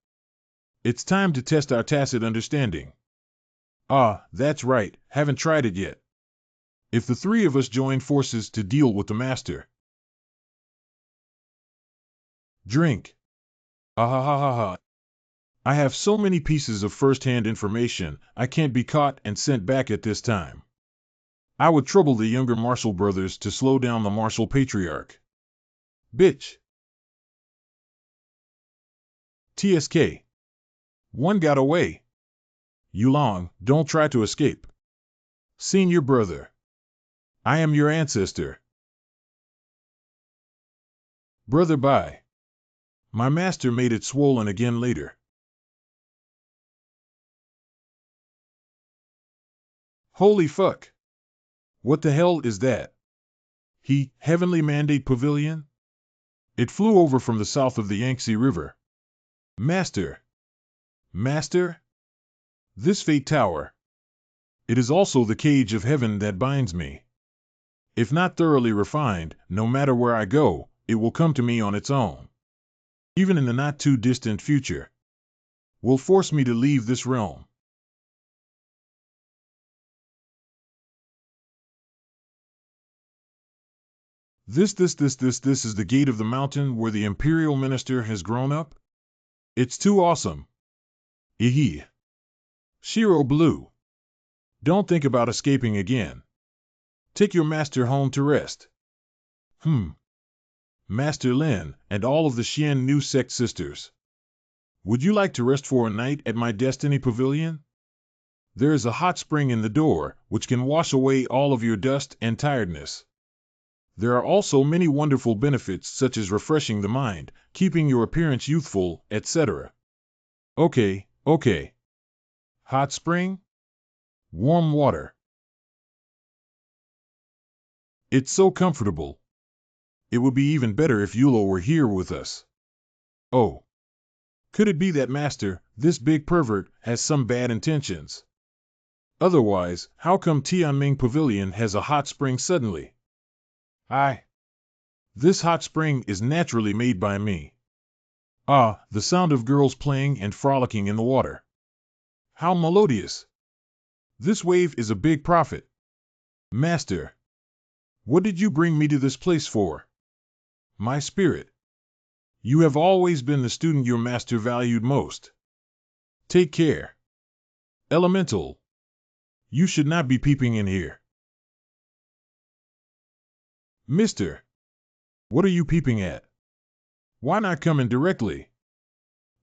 It's time to test our tacit understanding. Ah, that's right, haven't tried it yet. If the three of us join forces to deal with the master. Drink. Ah ha ha ha ha. I have so many pieces of first-hand information, I can't be caught and sent back at this time. I would trouble the younger Marshall brothers to slow down the Marshall patriarch. Bitch. TSK. One got away. Yulong, don't try to escape. Senior brother. I am your ancestor. Brother bye. My master made it swollen again later. Holy fuck. What the hell is that? Heavenly Mandate Pavilion? It flew over from the south of the Yangtze River. Master. Master? This Fate Tower. It is also the cage of heaven that binds me. If not thoroughly refined, no matter where I go, it will come to me on its own. Even in the not-too-distant future. Will force me to leave this realm. This is the gate of the mountain where the imperial minister has grown up? It's too awesome. Ehe. Shiro Blue. Don't think about escaping again. Take your master home to rest. Master Lin, and all of the Xian New Sect sisters. Would you like to rest for a night at my Destiny Pavilion? There is a hot spring in the door, which can wash away all of your dust and tiredness. There are also many wonderful benefits such as refreshing the mind, keeping your appearance youthful, etc. Okay. Hot spring? Warm water. It's so comfortable. It would be even better if Yulo were here with us. Oh. Could it be that Master, this big pervert, has some bad intentions? Otherwise, how come Tianming Pavilion has a hot spring suddenly? This hot spring is naturally made by me. Ah, the sound of girls playing and frolicking in the water. How melodious. This wave is a big profit. Master. What did you bring me to this place for? My spirit. You have always been the student your master valued most. Take care. Elemental. You should not be peeping in here. Mister. What are you peeping at? Why not come in directly?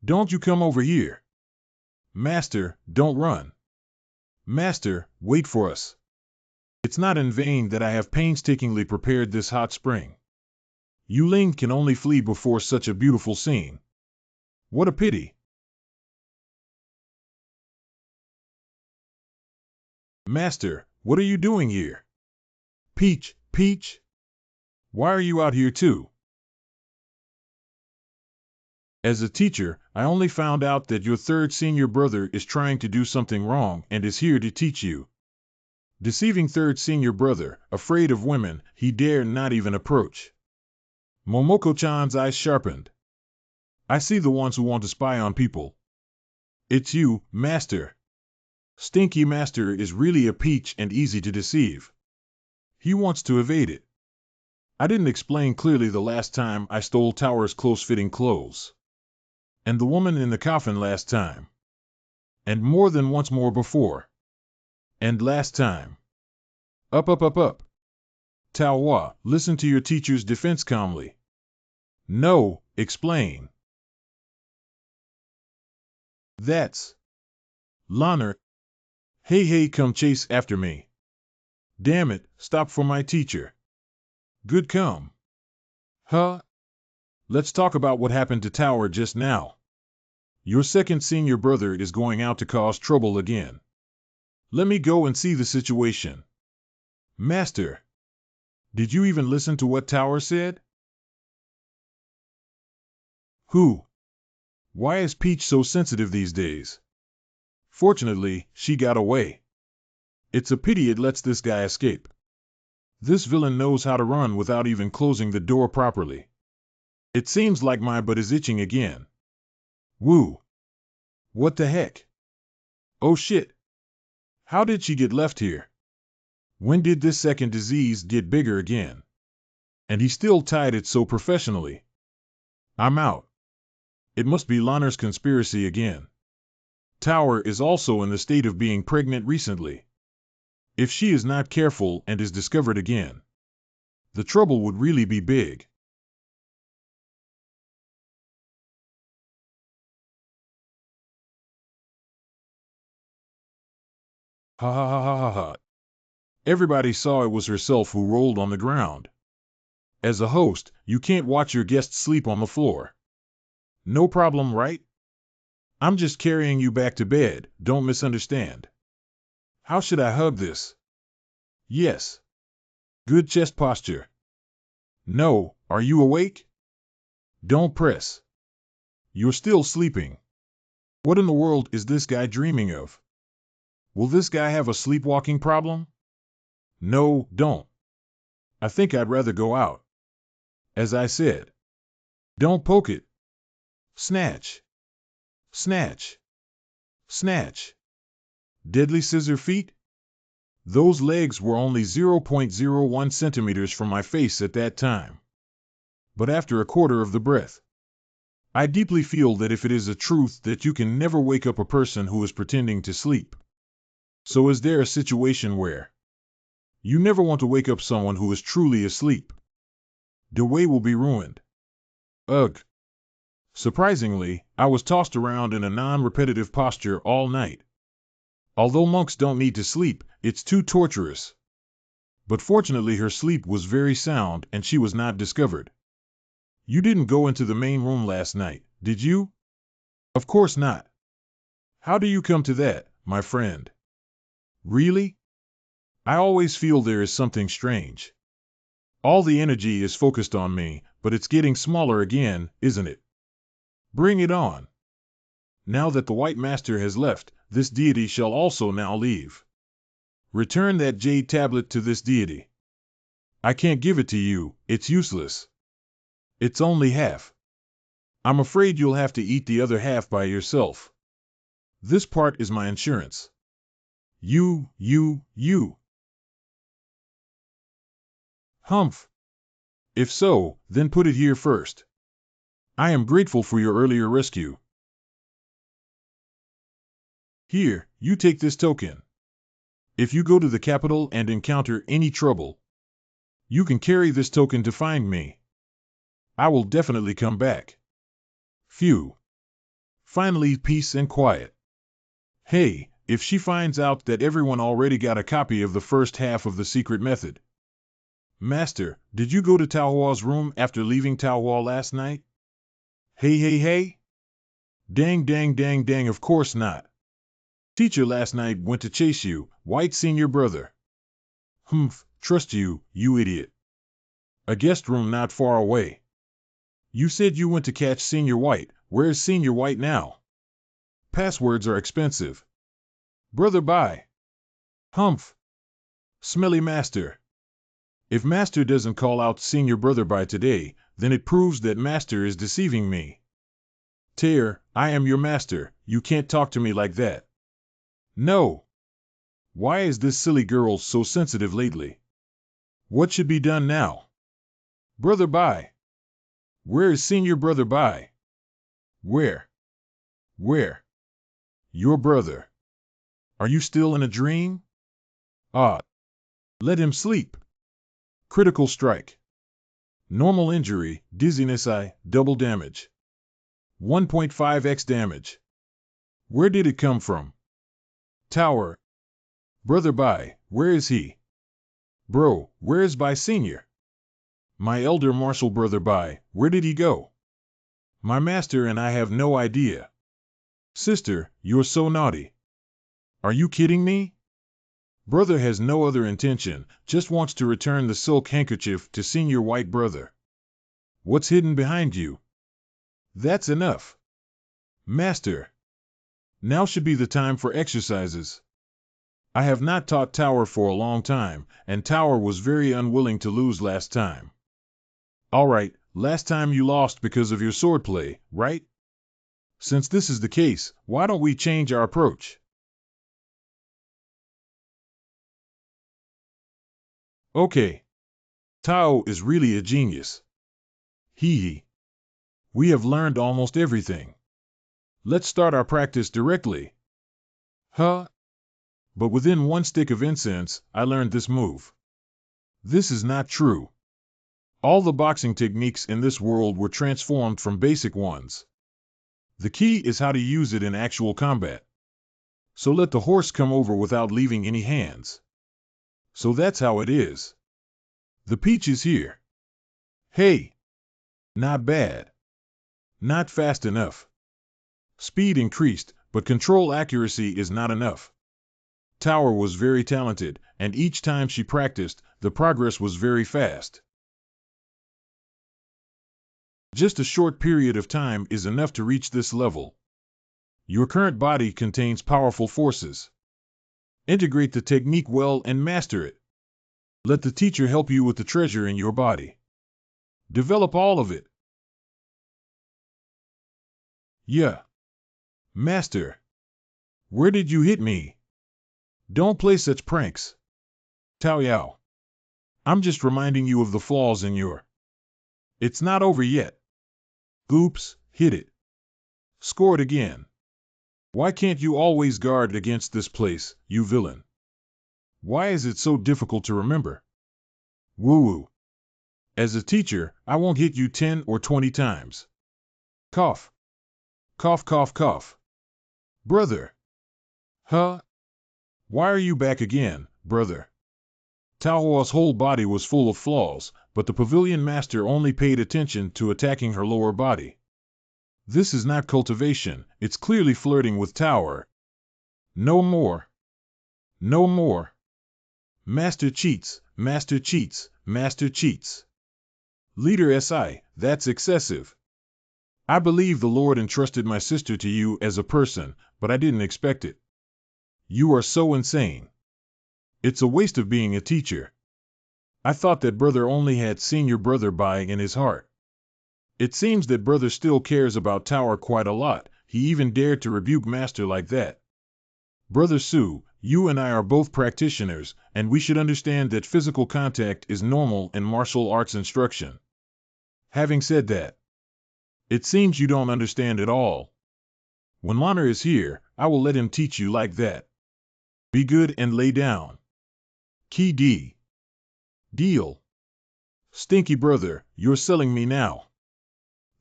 Don't you come over here. Master, don't run. Master, wait for us. It's not in vain that I have painstakingly prepared this hot spring. Yuling can only flee before such a beautiful scene. What a pity. Master, what are you doing here? Peach. Why are you out here too? As a teacher, I only found out that your third senior brother is trying to do something wrong and is here to teach you. Deceiving third senior brother, afraid of women, he dare not even approach. Momoko-chan's eyes sharpened. I see the ones who want to spy on people. It's you, Master. Stinky Master is really a peach and easy to deceive. He wants to evade it. I didn't explain clearly the last time I stole Tower's close-fitting clothes. And the woman in the coffin last time. And more than once more before. And last time. Up. Taohua, listen to your teacher's defense calmly. No, explain. That's. Lanner. Hey, come chase after me. Damn it, stop for my teacher. Good come. Huh? Let's talk about what happened to Tower just now. Your second senior brother is going out to cause trouble again. Let me go and see the situation. Master. Did you even listen to what Tower said? Who? Why is Peach so sensitive these days? Fortunately, she got away. It's a pity it lets this guy escape. This villain knows how to run without even closing the door properly. It seems like my butt is itching again. Woo! What the heck? Oh shit! How did she get left here? When did this second disease get bigger again? And he still tied it so professionally. I'm out. It must be Lanner's conspiracy again. Tower is also in the state of being pregnant recently. If she is not careful and is discovered again, the trouble would really be big. Ha ha ha ha ha ha. Everybody saw it was herself who rolled on the ground. As a host, you can't watch your guests sleep on the floor. No problem, right? I'm just carrying you back to bed, don't misunderstand. How should I hug this? Yes. Good chest posture. No, are you awake? Don't press. You're still sleeping. What in the world is this guy dreaming of? Will this guy have a sleepwalking problem? No, don't. I think I'd rather go out. As I said. Don't poke it. Snatch. Snatch. Snatch. Deadly scissor feet? Those legs were only 0.01 centimeters from my face at that time. But after a quarter of the breath, I deeply feel that if it is a truth that you can never wake up a person who is pretending to sleep. So is there a situation where you never want to wake up someone who is truly asleep? The way will be ruined. Ugh. Surprisingly, I was tossed around in a non-repetitive posture all night. Although monks don't need to sleep, it's too torturous. But fortunately her sleep was very sound and she was not discovered. You didn't go into the main room last night, did you? Of course not. How do you come to that, my friend? Really? I always feel there is something strange. All the energy is focused on me, but it's getting smaller again, isn't it? Bring it on. Now that the White Master has left, this deity shall also now leave. Return that jade tablet to this deity. I can't give it to you, it's useless. It's only half. I'm afraid you'll have to eat the other half by yourself. This part is my insurance. You. Humph. If so, then put it here first. I am grateful for your earlier rescue. Here, you take this token. If you go to the capital and encounter any trouble, you can carry this token to find me. I will definitely come back. Phew. Finally, peace and quiet. Hey, if she finds out that everyone already got a copy of the first half of the secret method. Master, did you go to Taohua's room after leaving Taohua last night? Hey. Dang, of course not. Teacher last night went to chase you, White senior brother. Humph, trust you, you idiot. A guest room not far away. You said you went to catch Senior White. Where's Senior White now? Passwords are expensive. Brother bye. Humph. Smelly Master. If Master doesn't call out Senior Brother by today, then it proves that Master is deceiving me. Tear, I am your master, you can't talk to me like that. No. Why is this silly girl so sensitive lately? What should be done now? Brother bye. Where is Senior Brother bye? Where? Your brother. Are you still in a dream? Ah. Let him sleep. Critical strike. Normal injury, dizziness I, double damage. 1.5x damage. Where did it come from? Tower. Brother Bai, where is he? Bro, where is Bai Senior? My elder martial brother Bai, where did he go? My master and I have no idea. Sister, you're so naughty. Are you kidding me? Brother has no other intention, just wants to return the silk handkerchief to senior white brother. What's hidden behind you? That's enough. Master. Now should be the time for exercises. I have not taught Tower for a long time, and Tower was very unwilling to lose last time. All right, last time you lost because of your swordplay, right? Since this is the case, why don't we change our approach? Okay. Tao is really a genius. Hee. We have learned almost everything. Let's start our practice directly. Huh? But within one stick of incense, I learned this move. This is not true. All the boxing techniques in this world were transformed from basic ones. The key is how to use it in actual combat. So let the horse come over without leaving any hands. So that's how it is. The peach is here. Hey! Not bad. Not fast enough. Speed increased, but control accuracy is not enough. Tower was very talented, and each time she practiced, the progress was very fast. Just a short period of time is enough to reach this level. Your current body contains powerful forces. Integrate the technique well and master it. Let the teacher help you with the treasure in your body. Develop all of it. Yeah. Master. Where did you hit me? Don't play such pranks. Tao Yao. I'm just reminding you of the flaws in your... It's not over yet. Oops, hit it. Score it again. Why can't you always guard against this place, you villain? Why is it so difficult to remember? Woo-woo. As a teacher, I won't hit you 10 or 20 times. Cough. Cough, cough, cough. Brother. Huh? Why are you back again, brother? Taohua's whole body was full of flaws, but the pavilion master only paid attention to attacking her lower body. This is not cultivation, it's clearly flirting with Tower. No more. No more. Master cheats, master cheats, master cheats. Leader SI, that's excessive. I believe the Lord entrusted my sister to you as a person, but I didn't expect it. You are so insane. It's a waste of being a teacher. I thought that brother only had senior brother Bai in his heart. It seems that brother still cares about Tower quite a lot, he even dared to rebuke master like that. Brother Su, you and I are both practitioners, and we should understand that physical contact is normal in martial arts instruction. Having said that, it seems you don't understand at all. When Lana is here, I will let him teach you like that. Be good and lay down. Key D. Deal. Stinky brother, you're selling me now.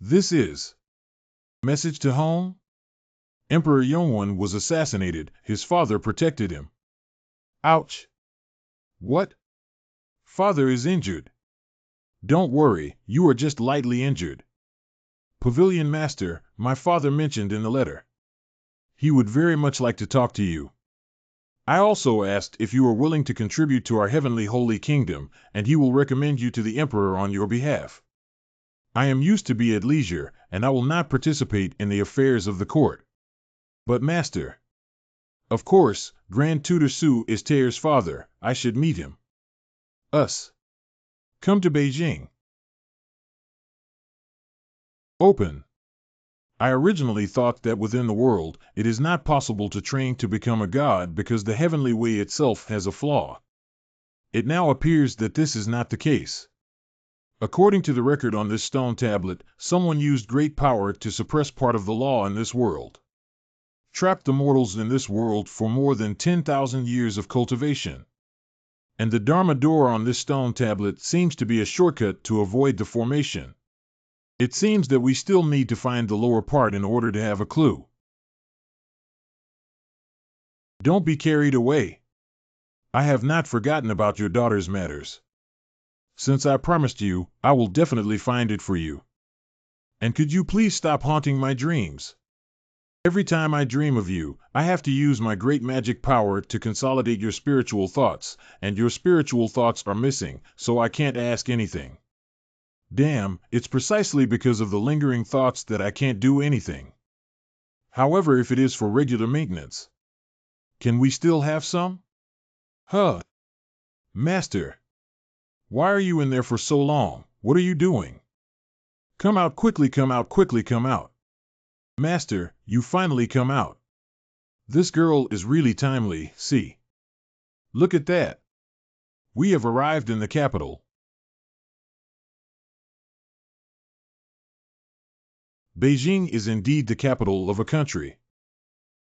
This is. Message to home? Emperor Yongwon was assassinated, his father protected him. Ouch. What? Father is injured. Don't worry, you are just lightly injured. Pavilion Master, my father mentioned in the letter. He would very much like to talk to you. I also asked if you are willing to contribute to our heavenly holy kingdom, and he will recommend you to the emperor on your behalf. I am used to be at leisure, and I will not participate in the affairs of the court. But master. Of course, Grand Tutor Su is Tae's father, I should meet him. Us. Come to Beijing. Open. I originally thought that within the world, it is not possible to train to become a god because the heavenly way itself has a flaw. It now appears that this is not the case. According to the record on this stone tablet, someone used great power to suppress part of the law in this world. Trapped the mortals in this world for more than 10,000 years of cultivation. And the Dharma door on this stone tablet seems to be a shortcut to avoid the formation. It seems that we still need to find the lower part in order to have a clue. Don't be carried away. I have not forgotten about your daughter's matters. Since I promised you, I will definitely find it for you. And could you please stop haunting my dreams? Every time I dream of you, I have to use my great magic power to consolidate your spiritual thoughts, and your spiritual thoughts are missing, so I can't ask anything. Damn, it's precisely because of the lingering thoughts that I can't do anything. However, if it is for regular maintenance, can we still have some? Huh. Master. Why are you in there for so long? What are you doing? Come out quickly, come out quickly, come out. Master, you finally come out. This girl is really timely, see. Look at that. We have arrived in the capital. Beijing is indeed the capital of a country.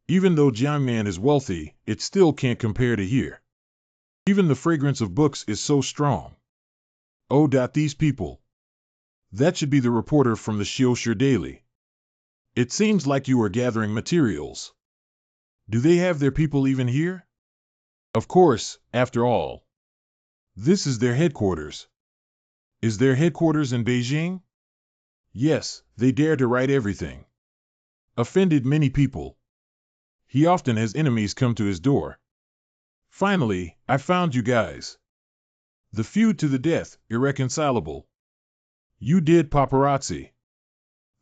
Even though Jiangnan is wealthy, it still can't compare to here. Even the fragrance of books is so strong. Oh, these people. That should be the reporter from the Xiaoshi Daily. It seems like you are gathering materials. Do they have their people even here? Of course, after all. This is their headquarters. Is their headquarters in Beijing? Yes, they dare to write everything. Offended many people. He often has enemies come to his door. Finally, I found you guys. The feud to the death, irreconcilable. You did paparazzi.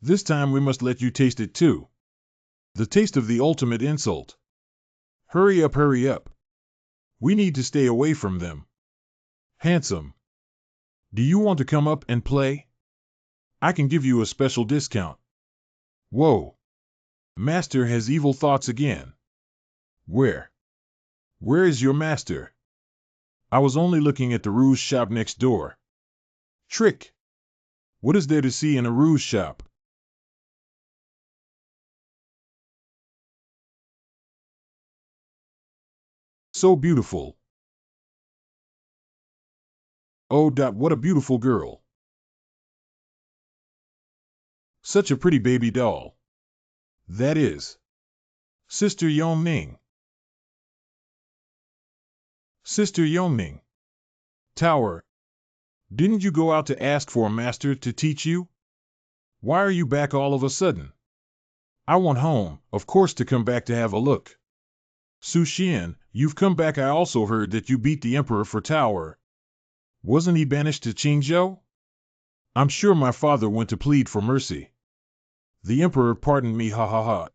This time we must let you taste it too. The taste of the ultimate insult. Hurry up, hurry up. We need to stay away from them. Handsome. Do you want to come up and play? I can give you a special discount. Whoa. Master has evil thoughts again. Where? Where is your master? I was only looking at the rouge shop next door. Trick. What is there to see in a rouge shop? So beautiful. Oh, what a beautiful girl. Such a pretty baby doll. That is. Sister Yongning. Sister Yongning. Tower. Didn't you go out to ask for a master to teach you? Why are you back all of a sudden? I want home, of course, to come back to have a look. Su Xian, you've come back. I also heard that you beat the emperor for Tower. Wasn't he banished to Qingzhou? I'm sure my father went to plead for mercy. The emperor pardoned me, ha ha ha.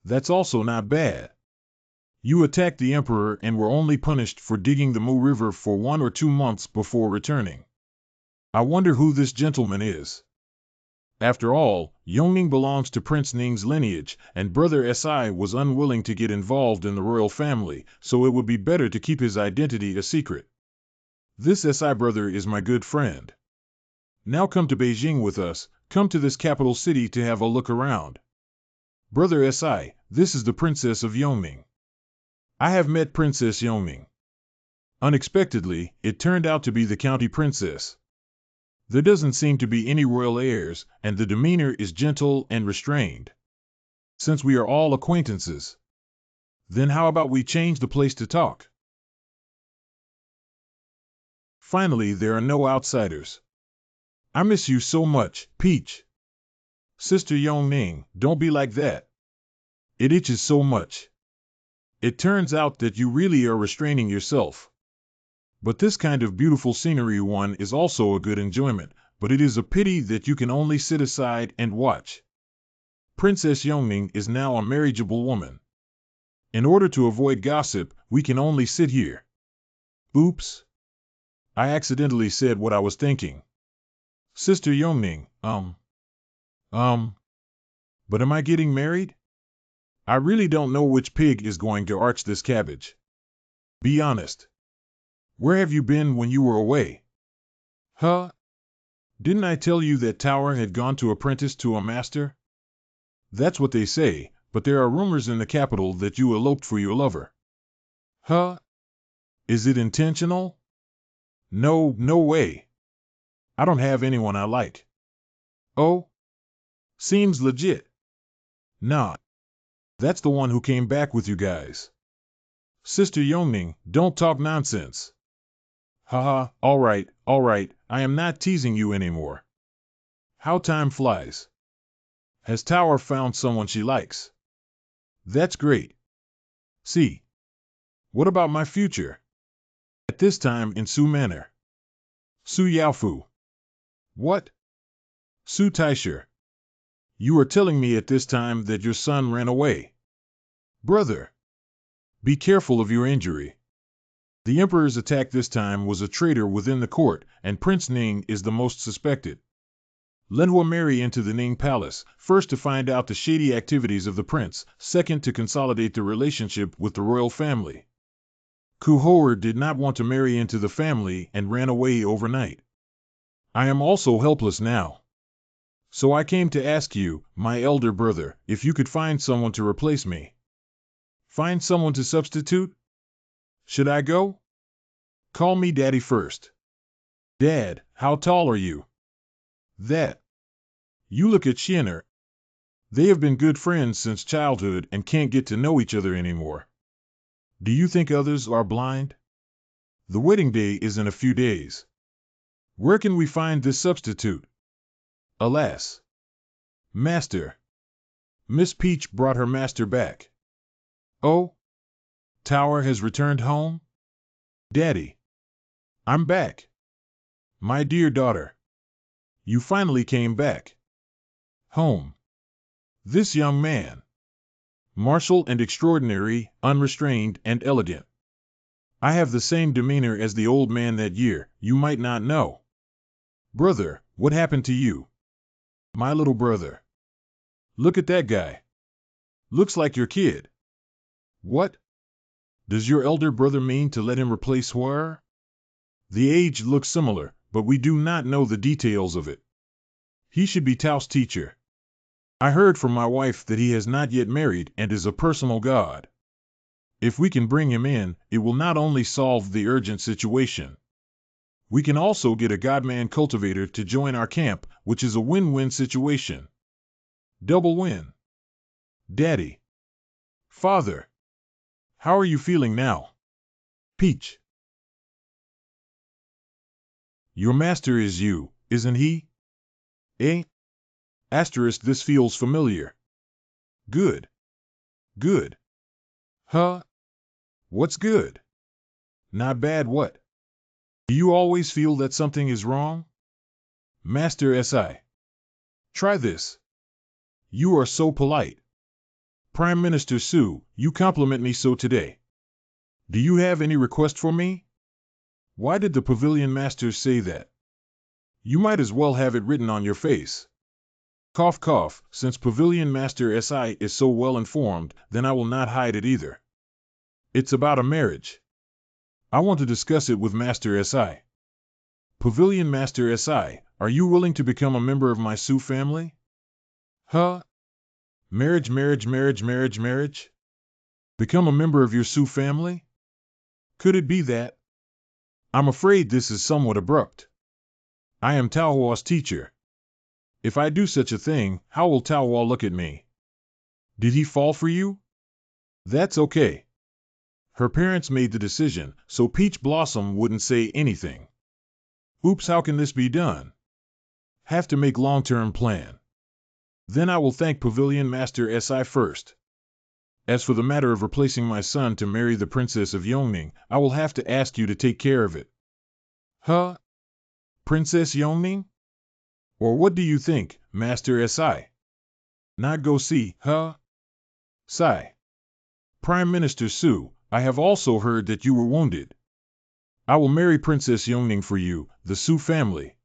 That's also not bad. You attacked the emperor and were only punished for digging the Mu River for 1 or 2 months before returning. I wonder who this gentleman is. After all, Yongning belongs to Prince Ning's lineage, and Brother Si was unwilling to get involved in the royal family, so it would be better to keep his identity a secret. This Si brother is my good friend. Now come to Beijing with us, come to this capital city to have a look around. Brother Si, this is the Princess of Yongning. I have met Princess Yongning. Unexpectedly, it turned out to be the county princess. There doesn't seem to be any royal heirs, and the demeanor is gentle and restrained. Since we are all acquaintances, then how about we change the place to talk? Finally, there are no outsiders. I miss you so much, Peach. Sister Yongning, don't be like that. It itches so much. It turns out that you really are restraining yourself. But this kind of beautiful scenery one is also a good enjoyment, but it is a pity that you can only sit aside and watch. Princess Yongning is now a marriageable woman. In order to avoid gossip, we can only sit here. Oops. I accidentally said what I was thinking. Sister Yongning, but am I getting married? I really don't know which pig is going to arch this cabbage. Be honest. Where have you been when you were away? Huh? Didn't I tell you that Tower had gone to apprentice to a master? That's what they say, but there are rumors in the capital that you eloped for your lover. Huh? Is it intentional? No, no way. I don't have anyone I like. Oh? Seems legit. Nah. That's the one who came back with you guys. Sister Yongning, don't talk nonsense. Haha, all right, I am not teasing you anymore. How time flies. Has Tower found someone she likes? That's great. See, what about my future? At this time in Su Manor. Su Yaofu. What? Su Taisher. You are telling me at this time that your son ran away. Brother, be careful of your injury. The emperor's attack this time was a traitor within the court, and Prince Ning is the most suspected. Lin will marry into the Ning palace, first to find out the shady activities of the prince, second to consolidate the relationship with the royal family. Ku Hoer did not want to marry into the family and ran away overnight. I am also helpless now. So I came to ask you, my elder brother, if you could find someone to replace me. Find someone to substitute? Should I go? Call me Daddy first. Dad, how tall are you? That. You look at Shinner. They have been good friends since childhood and can't get to know each other anymore. Do you think others are blind? The wedding day is in a few days. Where can we find this substitute? Alas. Master. Miss Peach brought her master back. Oh? Tower has returned home? Daddy. I'm back. My dear daughter. You finally came back. Home. This young man. Martial and extraordinary, unrestrained and elegant. I have the same demeanor as the old man that year, you might not know. Brother, what happened to you? My little brother. Look at that guy. Looks like your kid. What? Does your elder brother mean to let him replace her? The age looks similar, but we do not know the details of it. He should be Tao's teacher. I heard from my wife that he has not yet married and is a personal god. If we can bring him in, it will not only solve the urgent situation. We can also get a godman cultivator to join our camp, which is a win-win situation. Double win. Daddy. Father. How are you feeling now? Peach. Your master is you, isn't he? Eh? Asterisk, this feels familiar. Good. Good. Huh? What's good? Not bad what? Do you always feel that something is wrong? Master Si. Try this. You are so polite. Prime Minister Su, you compliment me so today. Do you have any request for me? Why did the pavilion master say that? You might as well have it written on your face. Cough cough, since Pavilion Master Si is so well informed, then I will not hide it either. It's about a marriage. I want to discuss it with Master Si. Pavilion Master Si, are you willing to become a member of my Su family? Huh? Marriage, marriage, marriage, marriage, marriage? Become a member of your Su family? Could it be that? I'm afraid this is somewhat abrupt. I am Tao Hua's teacher. If I do such a thing, how will Tao Hua look at me? Did he fall for you? That's okay. Her parents made the decision, so Peach Blossom wouldn't say anything. Oops, how can this be done? Have to make long-term plan. Then I will thank Pavilion Master Si first. As for the matter of replacing my son to marry the Princess of Yongning, I will have to ask you to take care of it. Huh? Princess Yongning? Or what do you think, Master Si? Not go see, huh? Sai. Prime Minister Su, I have also heard that you were wounded. I will marry Princess Yongning for you, the Su family.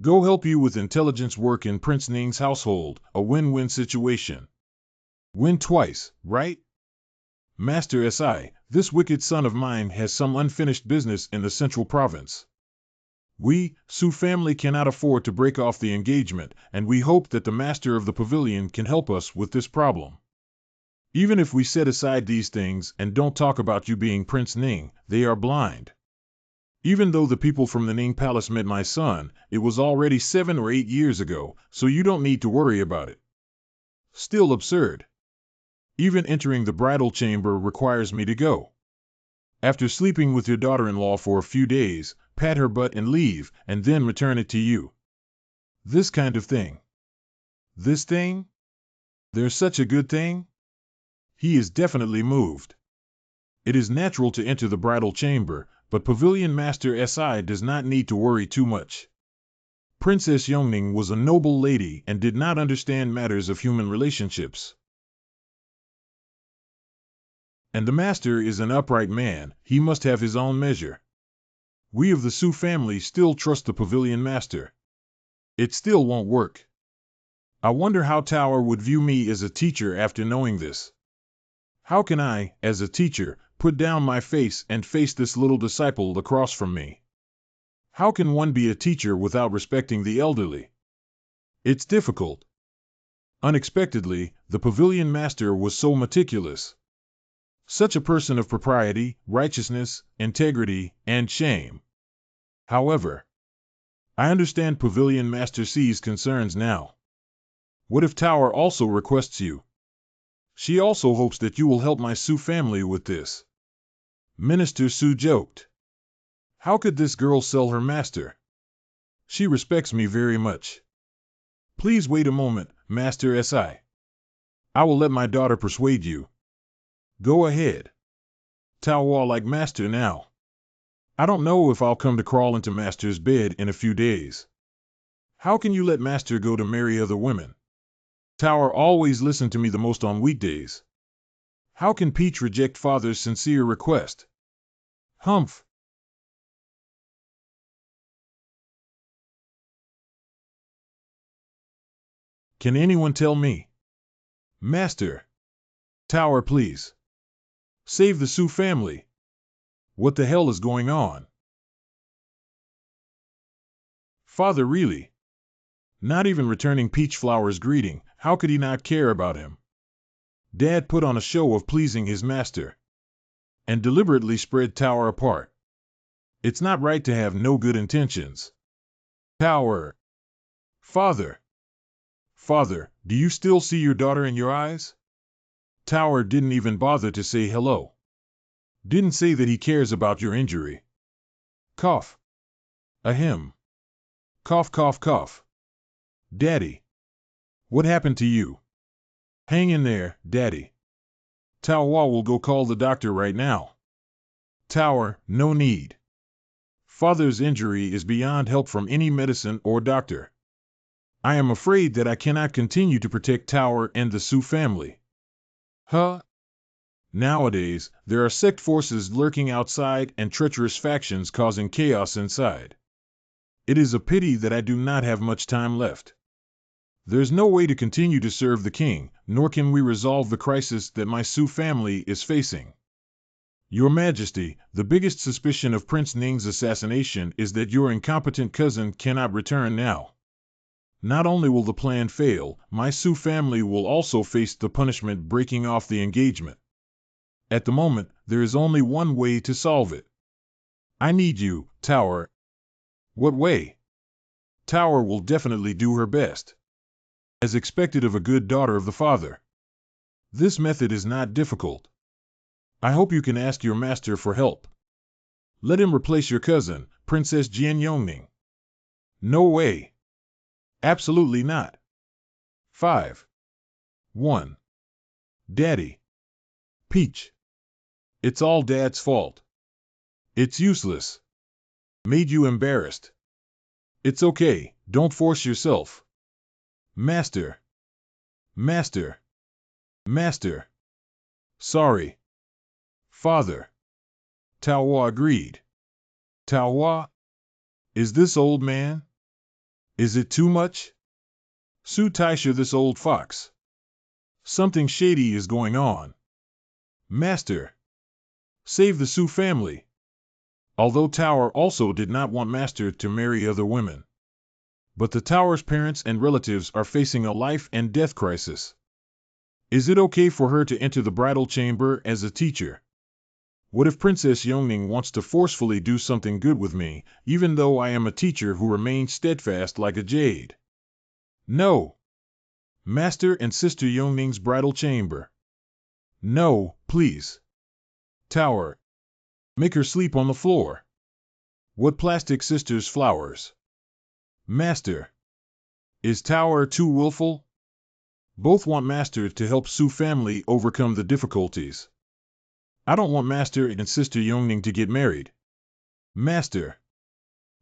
Go help you with intelligence work in Prince Ning's household, a win-win situation. Win twice, right? Master Si, this wicked son of mine has some unfinished business in the central province. We, Su family, cannot afford to break off the engagement, and we hope that the master of the pavilion can help us with this problem. Even if we set aside these things and don't talk about you being Prince Ning, they are blind. Even though the people from the Ning Palace met my son, it was already 7 or 8 years ago, so you don't need to worry about it. Still absurd. Even entering the bridal chamber requires me to go. After sleeping with your daughter-in-law for a few days, pat her butt and leave, and then return it to you. This kind of thing. This thing? There's such a good thing? He is definitely moved. It is natural to enter the bridal chamber, but Pavilion Master Si does not need to worry too much. Princess Yongning was a noble lady and did not understand matters of human relationships. And the master is an upright man, he must have his own measure. We of the Su family still trust the Pavilion Master. It still won't work. I wonder how Tower would view me as a teacher after knowing this. How can I, as a teacher, put down my face and face this little disciple across from me? How can one be a teacher without respecting the elderly? It's difficult. Unexpectedly, the Pavilion Master was so meticulous. Such a person of propriety, righteousness, integrity, and shame. However, I understand Pavilion Master C's concerns now. What if Tower also requests you? She also hopes that you will help my Su family with this. Minister Su joked. How could this girl sell her master? She respects me very much. Please wait a moment, Master Si. I will let my daughter persuade you. Go ahead. Taowa like Master now. I don't know if I'll come to crawl into Master's bed in a few days. How can you let Master go to marry other women? Tower always listened to me the most on weekdays. How can Peach reject Father's sincere request? Humph. Can anyone tell me? Master. Tower, please. Save the Su family. What the hell is going on? Father, really? Not even returning Peach Flower's greeting, how could he not care about him? Dad put on a show of pleasing his master. And deliberately spread Tower apart. It's not right to have no good intentions. Tower. Father. Father, do you still see your daughter in your eyes? Tower didn't even bother to say hello. Didn't say that he cares about your injury. Cough. Ahem. Cough, cough, cough. Daddy. What happened to you? Hang in there, Daddy. Taowa will go call the doctor right now. Tower, no need. Father's injury is beyond help from any medicine or doctor. I am afraid that I cannot continue to protect Tower and the Su family. Huh? Nowadays, there are sect forces lurking outside and treacherous factions causing chaos inside. It is a pity that I do not have much time left. There's no way to continue to serve the king, nor can we resolve the crisis that my Su family is facing. Your Majesty, the biggest suspicion of Prince Ning's assassination is that your incompetent cousin cannot return now. Not only will the plan fail, my Su family will also face the punishment breaking off the engagement. At the moment, there is only one way to solve it. I need you, Tower. What way? Tower will definitely do her best. As expected of a good daughter of the father. This method is not difficult. I hope you can ask your master for help. Let him replace your cousin, Princess Jian Yongning. No way. Absolutely not. 5. 1. Daddy. Peach. It's all Dad's fault. It's useless. Made you embarrassed. It's okay, don't force yourself. Master. Master. Master. Sorry. Father. Taowa agreed. Taowa? Is this old man? Is it too much? Su Taisha, this old fox. Something shady is going on. Master. Save the Su family. Although Tower also did not want Master to marry other women. But the Tower's parents and relatives are facing a life and death crisis. Is it okay for her to enter the bridal chamber as a teacher? What if Princess Yongning wants to forcefully do something good with me, even though I am a teacher who remains steadfast like a jade? No. Master and Sister Yongning's bridal chamber. No, please. Tower. Make her sleep on the floor. What plastic sister's flowers? Master. Is Tower too willful? Both want Master to help Su family overcome the difficulties. I don't want Master and Sister Yongning to get married. Master,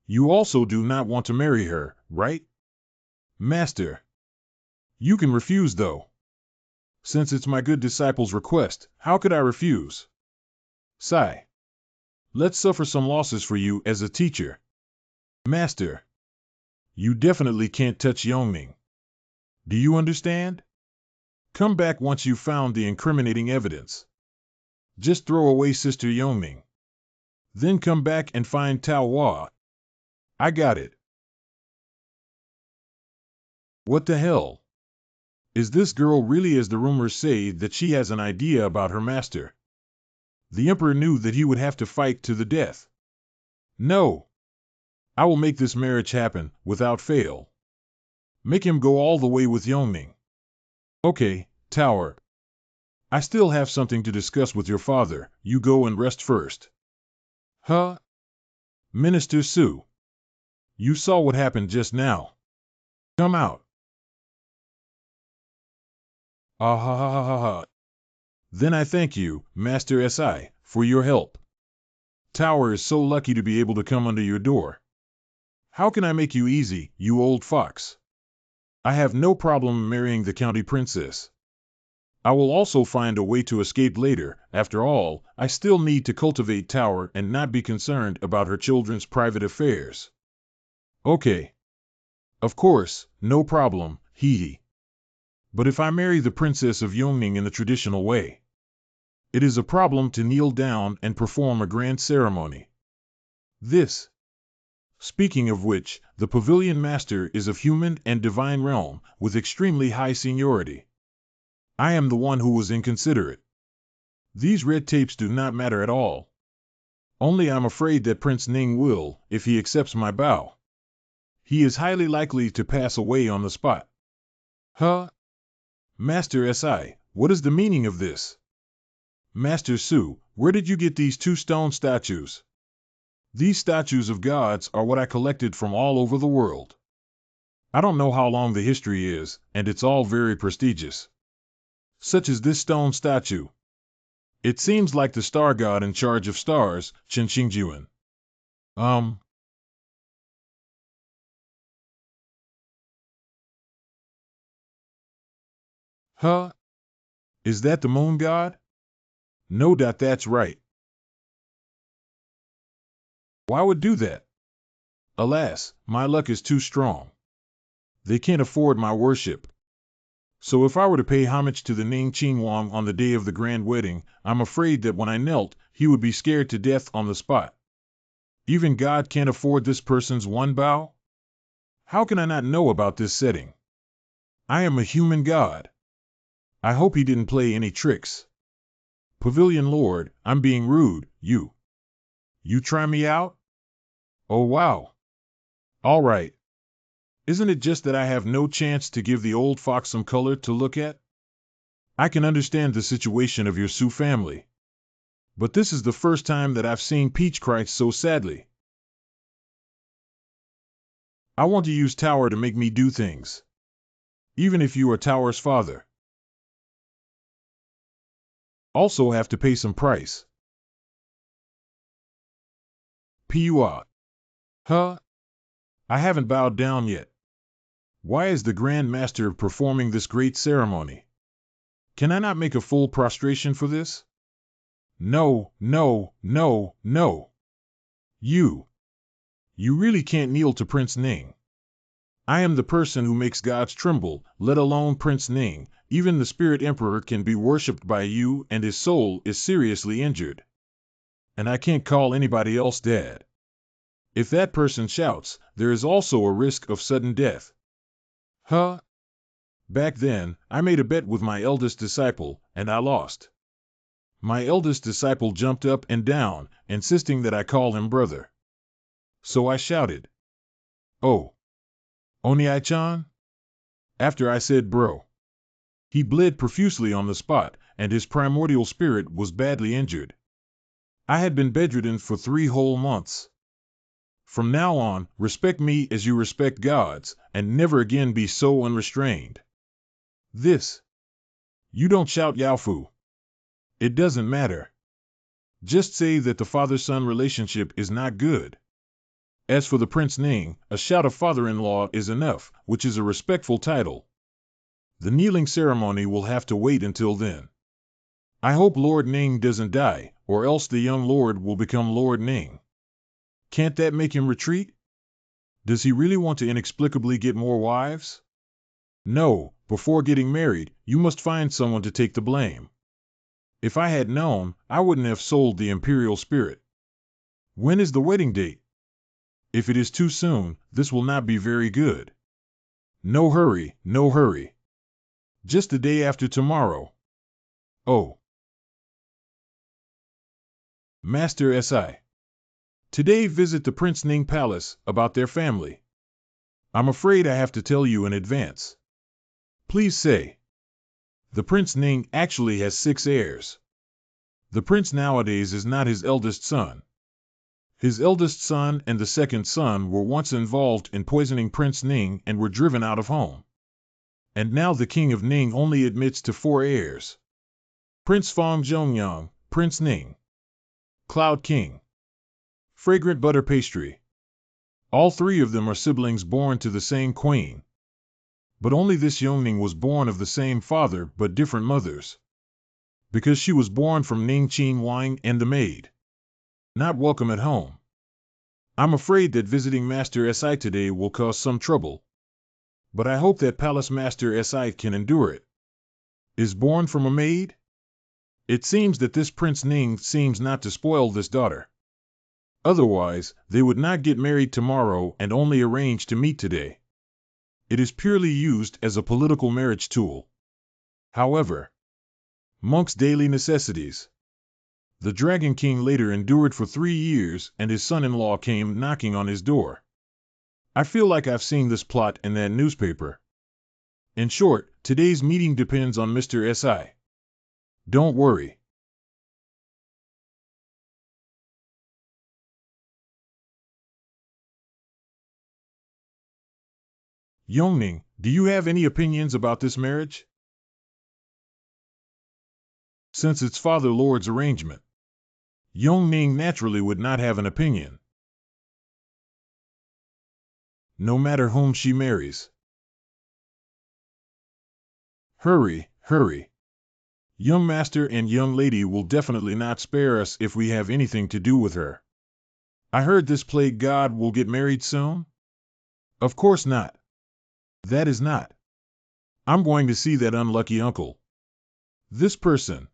you also do not want to marry her, right? Master, you can refuse though. Since it's my good disciple's request, how could I refuse? Sigh. Let's suffer some losses for you as a teacher. Master, you definitely can't touch Yongning. Do you understand? Come back once you've found the incriminating evidence. Just throw away Sister Yongning. Then come back and find Tao Hua. I got it. What the hell? Is this girl really as the rumors say that she has an idea about her master? The Emperor knew that he would have to fight to the death. No. I will make this marriage happen, without fail. Make him go all the way with Yongning. Okay, Tower. I still have something to discuss with your father. You go and rest first. Huh? Minister Su. You saw what happened just now. Come out. Ah ha ha ha ha ha. Then I thank you, Master Si, for your help. Tower is so lucky to be able to come under your door. How can I make you easy, you old fox? I have no problem marrying the county princess. I will also find a way to escape later. After all, I still need to cultivate Tower and not be concerned about her children's private affairs. Okay. Of course, no problem, hee hee. But if I marry the princess of Yongning in the traditional way, it is a problem to kneel down and perform a grand ceremony. This. Speaking of which, the pavilion master is of human and divine realm, with extremely high seniority. I am the one who was inconsiderate. These red tapes do not matter at all. Only I'm afraid that Prince Ning will, if he accepts my bow. He is highly likely to pass away on the spot. Huh? Master Si, what is the meaning of this? Master Su, where did you get these 2 stone statues? These statues of gods are what I collected from all over the world. I don't know how long the history is, and it's all very prestigious. Such as this stone statue. It seems like the star god in charge of stars, Chen Xingjuan. Huh? Is that the moon god? No doubt that's right. Why would do that? Alas, my luck is too strong. They can't afford my worship. So if I were to pay homage to the Ning Qingwang on the day of the grand wedding, I'm afraid that when I knelt, he would be scared to death on the spot. Even God can't afford this person's one bow? How can I not know about this setting? I am a human god. I hope he didn't play any tricks. Pavilion Lord, I'm being rude, you. You try me out? Oh wow. All right. Isn't it just that I have no chance to give the old fox some color to look at? I can understand the situation of your Su family. But this is the first time that I've seen Peach cry so sadly. I want to use Tower to make me do things. Even if you are Tower's father. Also have to pay some price. Pua. Huh? I haven't bowed down yet. Why is the Grand Master performing this great ceremony? Can I not make a full prostration for this? No, no, no, no. You really can't kneel to Prince Ning. I am the person who makes gods tremble, let alone Prince Ning. Even the Spirit Emperor can be worshipped by you and his soul is seriously injured. And I can't call anybody else dead. If that person shouts, there is also a risk of sudden death. Huh? Back then, I made a bet with my eldest disciple, and I lost. My eldest disciple jumped up and down, insisting that I call him brother. So I shouted, "Oh, Oniai-chan?" After I said bro. He bled profusely on the spot, and his primordial spirit was badly injured. I had been bedridden for 3 whole months. From now on, respect me as you respect gods, and never again be so unrestrained. This. You don't shout Yaofu. It doesn't matter. Just say that the father-son relationship is not good. As for the Prince Ning, a shout of father-in-law is enough, which is a respectful title. The kneeling ceremony will have to wait until then. I hope Lord Ning doesn't die, or else the young lord will become Lord Ning. Can't that make him retreat? Does he really want to inexplicably get more wives? No, before getting married, you must find someone to take the blame. If I had known, I wouldn't have sold the imperial spirit. When is the wedding date? If it is too soon, this will not be very good. No hurry, no hurry. Just the day after tomorrow. Oh. Master Si. Today visit the Prince Ning Palace, about their family. I'm afraid I have to tell you in advance. Please say. The Prince Ning actually has 6 heirs. The prince nowadays is not his eldest son. His eldest son and the second son were once involved in poisoning Prince Ning and were driven out of home. And now the king of Ning only admits to 4 heirs. Prince Fong Zhongyang, Prince Ning. Cloud King. Fragrant butter pastry. All 3 of them are siblings born to the same queen. But only this Yongning was born of the same father but different mothers. Because she was born from Ning Qin Wang and the maid. Not welcome at home. I'm afraid that visiting Master Si today will cause some trouble. But I hope that Palace Master Si can endure it. Is born from a maid? It seems that this Prince Ning seems not to spoil this daughter. Otherwise, they would not get married tomorrow and only arrange to meet today. It is purely used as a political marriage tool. However, monk's daily necessities. The Dragon King later endured for 3 years and his son-in-law came knocking on his door. I feel like I've seen this plot in that newspaper. In short, today's meeting depends on Mr. Si. Don't worry. Yongning, do you have any opinions about this marriage? Since it's Father Lord's arrangement, Yongning naturally would not have an opinion. No matter whom she marries. Hurry, hurry. Young master and young lady will definitely not spare us if we have anything to do with her. I heard this plague god will get married soon? Of course not. That is not. I'm going to see that unlucky uncle. This person.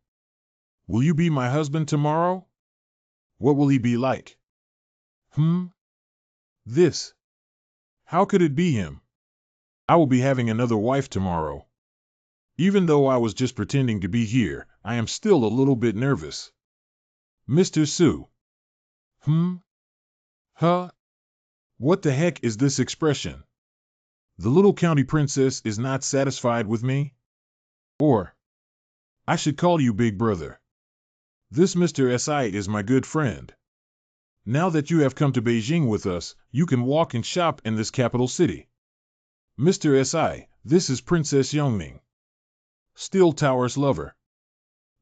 Will you be my husband tomorrow? What will he be like? This. How could it be him? I will be having another wife tomorrow. Even though I was just pretending to be here, I am still a little bit nervous. Mr. Su. Huh? What the heck is this expression? The little county princess is not satisfied with me? Or, I should call you Big Brother. This Mr. Si is my good friend. Now that you have come to Beijing with us, you can walk and shop in this capital city. Mr. Si, this is Princess Yongning. Still Tower's lover.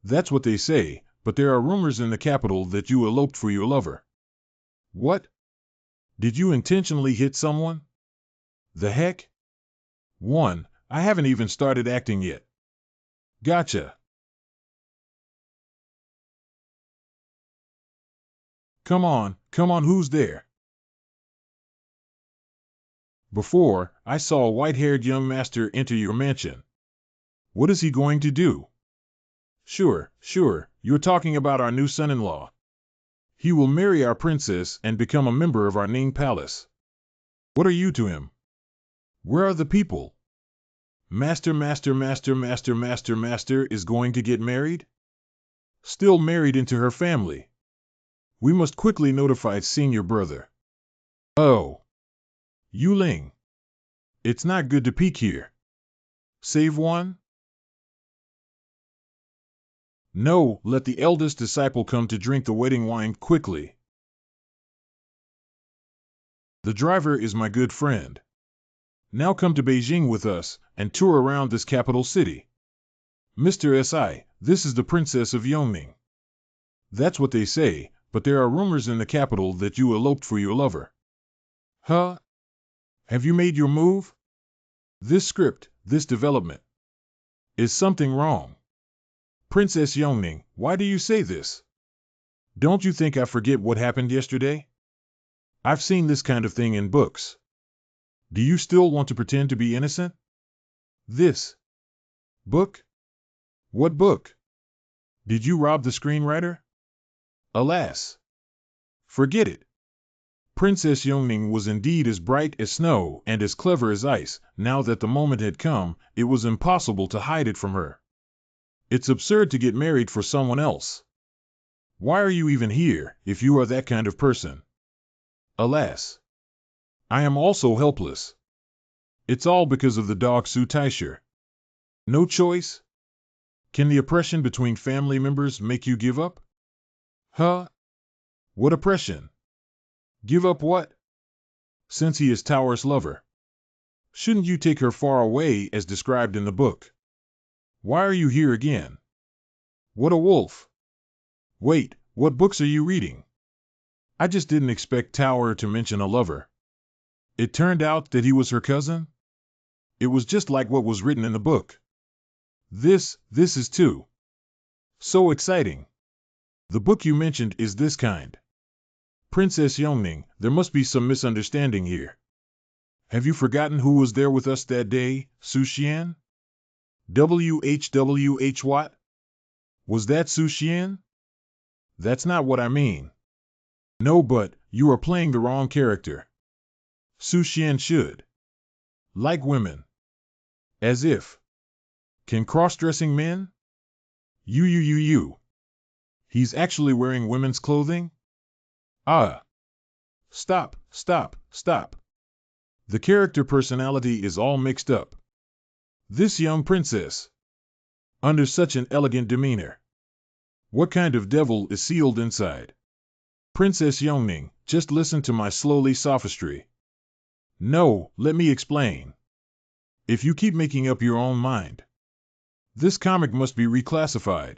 That's what they say, but there are rumors in the capital that you eloped for your lover. What? Did you intentionally hit someone? The heck? I haven't even started acting yet. Gotcha. Come on, who's there? Before, I saw a white-haired young master enter your mansion. What is he going to do? Sure, you're talking about our new son-in-law. He will marry our princess and become a member of our Ning Palace. What are you to him? Where are the people? Master is going to get married? Still married into her family. We must quickly notify senior brother. Oh. Yu Ling. It's not good to peek here. Save one? No, let the eldest disciple come to drink the wedding wine quickly. The driver is my good friend. Now come to Beijing with us and tour around this capital city. Mr. Si, this is the Princess of Yongning. That's what they say, but there are rumors in the capital that you eloped for your lover. Huh? Have you made your move? This script, this development. Is something wrong? Princess Yongning, why do you say this? Don't you think I forget what happened yesterday? I've seen this kind of thing in books. Do you still want to pretend to be innocent? This book? What book? Did you rob the screenwriter? Alas. Forget it. Princess Yongning was indeed as bright as snow and as clever as ice. Now that the moment had come, it was impossible to hide it from her. It's absurd to get married for someone else. Why are you even here, if you are that kind of person? Alas. I am also helpless. It's all because of the dog Su Taisher. No choice? Can the oppression between family members make you give up? Huh? What oppression? Give up what? Since he is Tower's lover. Shouldn't you take her far away as described in the book? Why are you here again? What a wolf! Wait, what books are you reading? I just didn't expect Tower to mention a lover. It turned out that he was her cousin? It was just like what was written in the book. This is too. So exciting. The book you mentioned is this kind. Princess Yongning, there must be some misunderstanding here. Have you forgotten who was there with us that day, Su Xian? WHWH what? Was that Su Xian? That's not what I mean. No, but you are playing the wrong character. Su Xian should like women. As if. Can cross-dressing men? You. He's actually wearing women's clothing? Ah. Stop. The character personality is all mixed up. This young princess. Under such an elegant demeanor. What kind of devil is sealed inside? Princess Yongning, just listen to my slowly sophistry. No, let me explain. If you keep making up your own mind. This comic must be reclassified.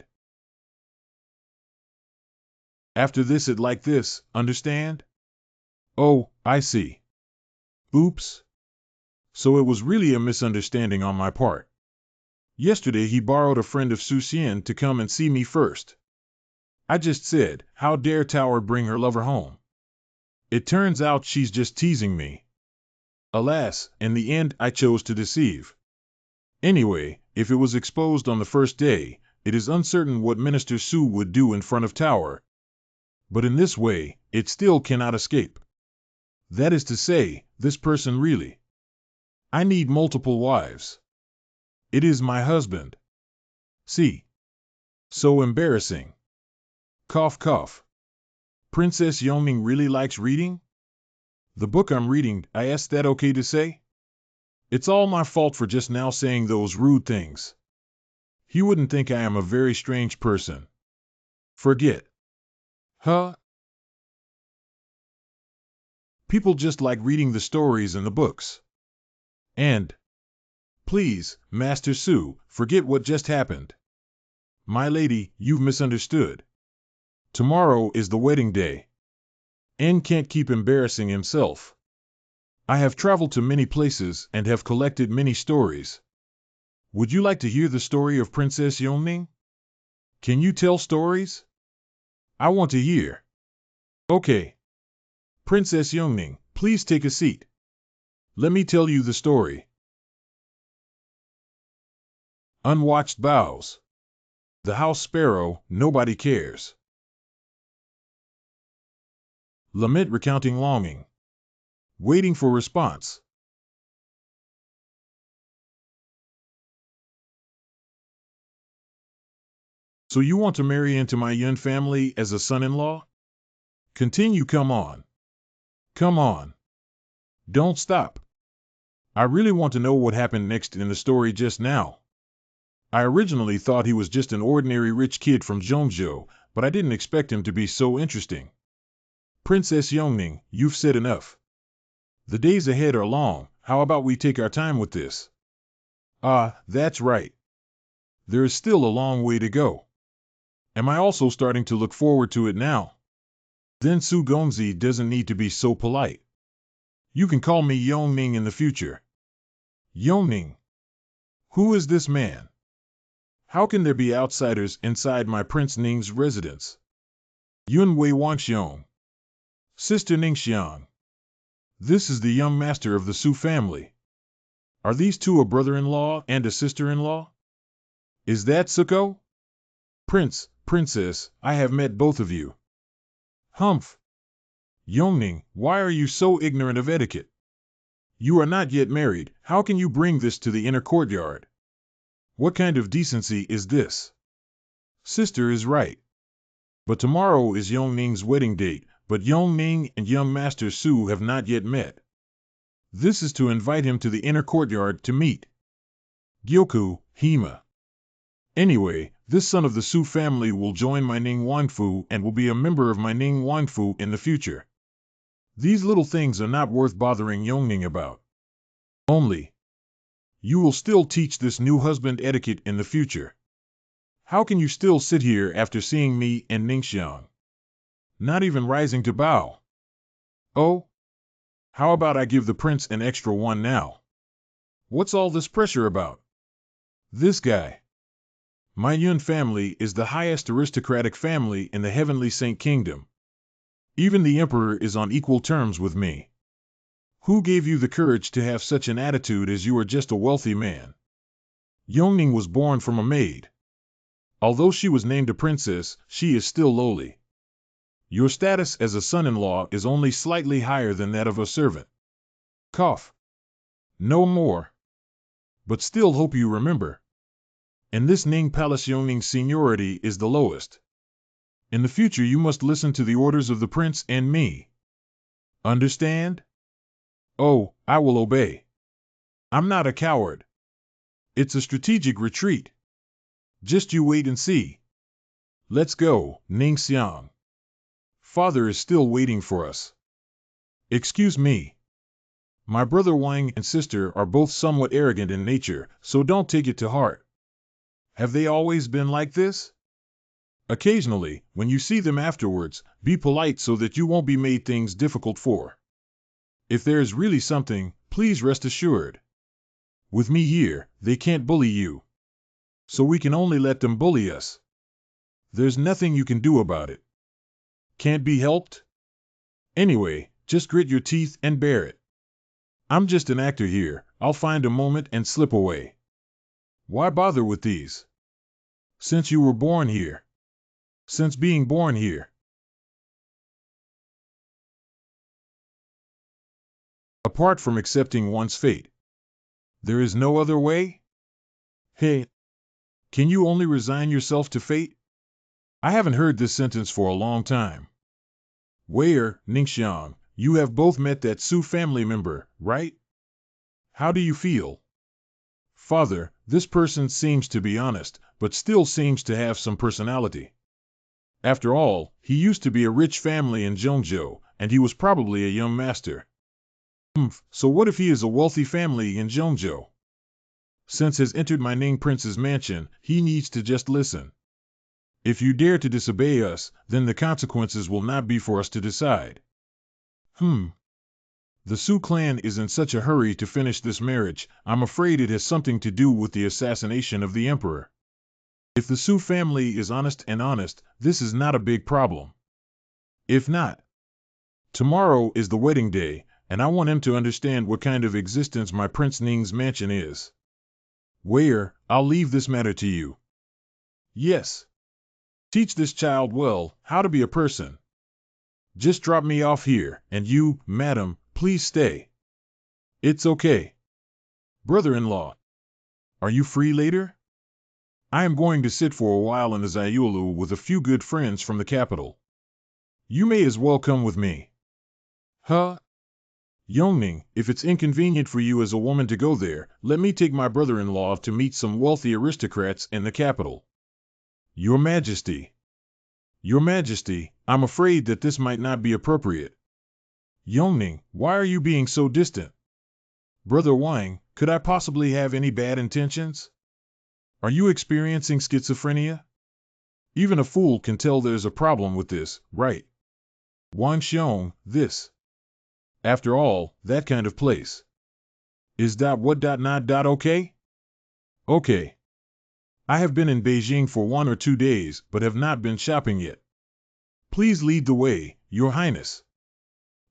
After this it like this, understand? Oh, I see. Oops. So it was really a misunderstanding on my part. Yesterday he borrowed a friend of Su Xian to come and see me first. I just said, how dare Tower bring her lover home? It turns out she's just teasing me. Alas, in the end I chose to deceive. Anyway, if it was exposed on the first day, it is uncertain what Minister Su would do in front of Tower. But in this way, it still cannot escape. That is to say, this person really. I need multiple wives. It is my husband. See. So embarrassing. Cough. Princess Yongning really likes reading? The book I'm reading, I asked that okay to say? It's all my fault for just now saying those rude things. He wouldn't think I am a very strange person. Forget. Huh? People just like reading the stories in the books. And, please, Master Su, forget what just happened. My lady, you've misunderstood. Tomorrow is the wedding day. N can't keep embarrassing himself. I have traveled to many places and have collected many stories. Would you like to hear the story of Princess Yongning? Can you tell stories? I want to hear. Okay. Princess Yongning, please take a seat. Let me tell you the story. Unwatched Bows. The House Sparrow, Nobody Cares. Lament recounting longing. Waiting for response. So you want to marry into my Yun family as a son-in-law? Continue, come on. Come on. Don't stop. I really want to know what happened next in the story just now. I originally thought he was just an ordinary rich kid from Zhongzhou, but I didn't expect him to be so interesting. Princess Yongning, you've said enough. The days ahead are long, how about we take our time with this? Ah, that's right. There is still a long way to go. Am I also starting to look forward to it now? Then Su Gongzi doesn't need to be so polite. You can call me Yongning in the future. Yongning. Who is this man? How can there be outsiders inside my Prince Ning's residence? Yun Wei Wangxiong. Sister Ningxiang. This is the young master of the Su family. Are these two a brother-in-law and a sister-in-law? Is that Suko? Prince, Princess, I have met both of you. Humph. Yongning, why are you so ignorant of etiquette? You are not yet married, how can you bring this to the inner courtyard? What kind of decency is this? Sister is right. But tomorrow is Yongning's wedding date, but Yongning and young Master Su have not yet met. This is to invite him to the inner courtyard to meet. Gyoku, Hima. Anyway, this son of the Su family will join my Ning Wanfu and will be a member of my Ning Wanfu in the future. These little things are not worth bothering Yongning about. Only, you will still teach this new husband etiquette in the future. How can you still sit here after seeing me and Ningxiang? Not even rising to bow. Oh? How about I give the prince an extra one now? What's all this pressure about? This guy. My Yun family is the highest aristocratic family in the heavenly Saint Kingdom. Even the emperor is on equal terms with me. Who gave you the courage to have such an attitude as you are just a wealthy man? Yongning was born from a maid. Although she was named a princess, she is still lowly. Your status as a son-in-law is only slightly higher than that of a servant. Cough. No more. But still hope you remember. In this Ning Palace Yongning's seniority is the lowest. In the future you must listen to the orders of the prince and me. Understand? Oh, I will obey. I'm not a coward. It's a strategic retreat. Just you wait and see. Let's go, Ningxiang. Father is still waiting for us. Excuse me. My brother Wang and sister are both somewhat arrogant in nature, so don't take it to heart. Have they always been like this? Occasionally, when you see them afterwards, be polite so that you won't be made things difficult for. If there is really something, please rest assured. With me here, they can't bully you. So we can only let them bully us. There's nothing you can do about it. Can't be helped? Anyway, just grit your teeth and bear it. I'm just an actor here, I'll find a moment and slip away. Why bother with these? Since you were born here. Since being born here. Apart from accepting one's fate. There is no other way? Hey, can you only resign yourself to fate? I haven't heard this sentence for a long time. Wei Ningxiang, you have both met that Su family member, right? How do you feel? Father, this person seems to be honest, but still seems to have some personality. After all, he used to be a rich family in Zhongzhou, and he was probably a young master. So what if he is a wealthy family in Zhongzhou? Since has entered my Ning Prince's mansion, he needs to just listen. If you dare to disobey us, then the consequences will not be for us to decide. The Su clan is in such a hurry to finish this marriage, I'm afraid it has something to do with the assassination of the emperor. If the Su family is honest, this is not a big problem. If not, tomorrow is the wedding day, and I want him to understand what kind of existence my Prince Ning's mansion is. Wei, I'll leave this matter to you. Yes. Teach this child well how to be a person. Just drop me off here, and you, madam, please stay. It's okay. Brother-in-law, are you free later? I am going to sit for a while in the Zayulu with a few good friends from the capital. You may as well come with me. Huh? Yongning, if it's inconvenient for you as a woman to go there, let me take my brother-in-law to meet some wealthy aristocrats in the capital. Your Majesty. Your Majesty, I'm afraid that this might not be appropriate. Yongning, why are you being so distant? Brother Wang, could I possibly have any bad intentions? Are you experiencing schizophrenia? Even a fool can tell there's a problem with this, right? Wang Xiong, this. After all, that kind of place. Is that what not okay? Okay. I have been in Beijing for 1 or 2 days, but have not been shopping yet. Please lead the way, Your Highness.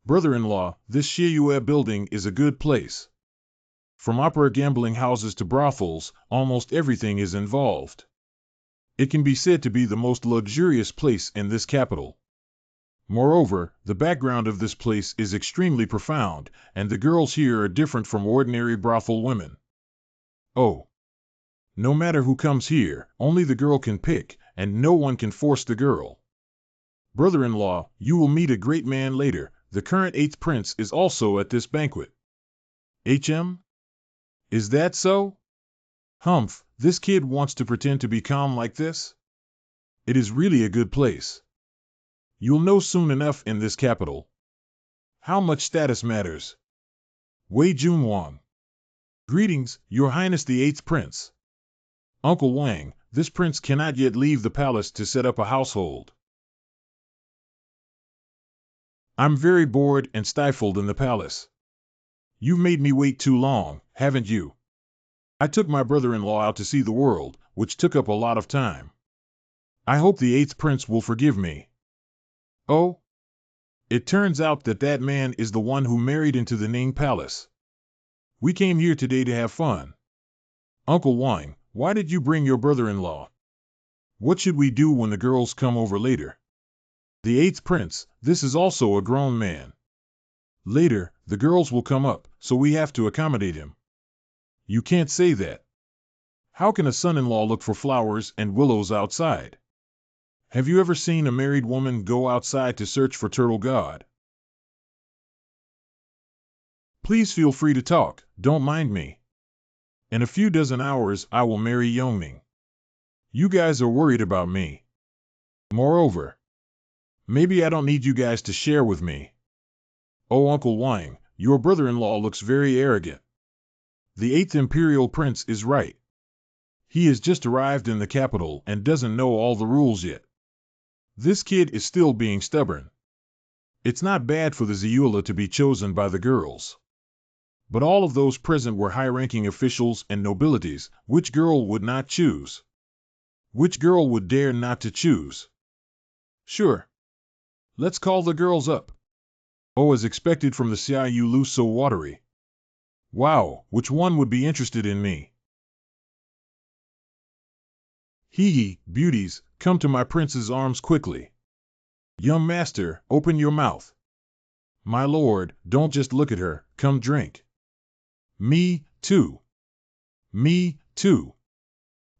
Brother-in-law, this Shiyue building is a good place. From opera gambling houses to brothels, almost everything is involved. It can be said to be the most luxurious place in this capital. Moreover, the background of this place is extremely profound, and the girls here are different from ordinary brothel women. Oh. No matter who comes here, only the girl can pick, and no one can force the girl. Brother-in-law, you will meet a great man later. The current 8th prince is also at this banquet. HM? Is that so? Humph, this kid wants to pretend to be calm like this? It is really a good place. You'll know soon enough in this capital. How much status matters? Wei Junwang. Greetings, Your Highness the 8th Prince. Uncle Wang, this prince cannot yet leave the palace to set up a household. I'm very bored and stifled in the palace. You've made me wait too long, haven't you? I took my brother-in-law out to see the world, which took up a lot of time. I hope the 8th prince will forgive me. Oh? It turns out that that man is the one who married into the Ning Palace. We came here today to have fun. Uncle Wang, why did you bring your brother-in-law? What should we do when the girls come over later? The 8th prince, this is also a grown man. Later, the girls will come up, so we have to accommodate him. You can't say that. How can a son-in-law look for flowers and willows outside? Have you ever seen a married woman go outside to search for turtle god? Please feel free to talk, don't mind me. In a few dozen hours, I will marry Yongming. You guys are worried about me. Moreover, maybe I don't need you guys to share with me. Oh, Uncle Wang, your brother-in-law looks very arrogant. The 8th imperial prince is right. He has just arrived in the capital and doesn't know all the rules yet. This kid is still being stubborn. It's not bad for the Ziyula to be chosen by the girls. But all of those present were high-ranking officials and nobilities. Which girl would not choose? Which girl would dare not to choose? Sure. Let's call the girls up. Oh, as expected from the Xia Yu Lu so watery. Wow, which one would be interested in me? Hee, beauties, come to my prince's arms quickly. Young master, open your mouth. My lord, don't just look at her, come drink. Me, too. Me, too.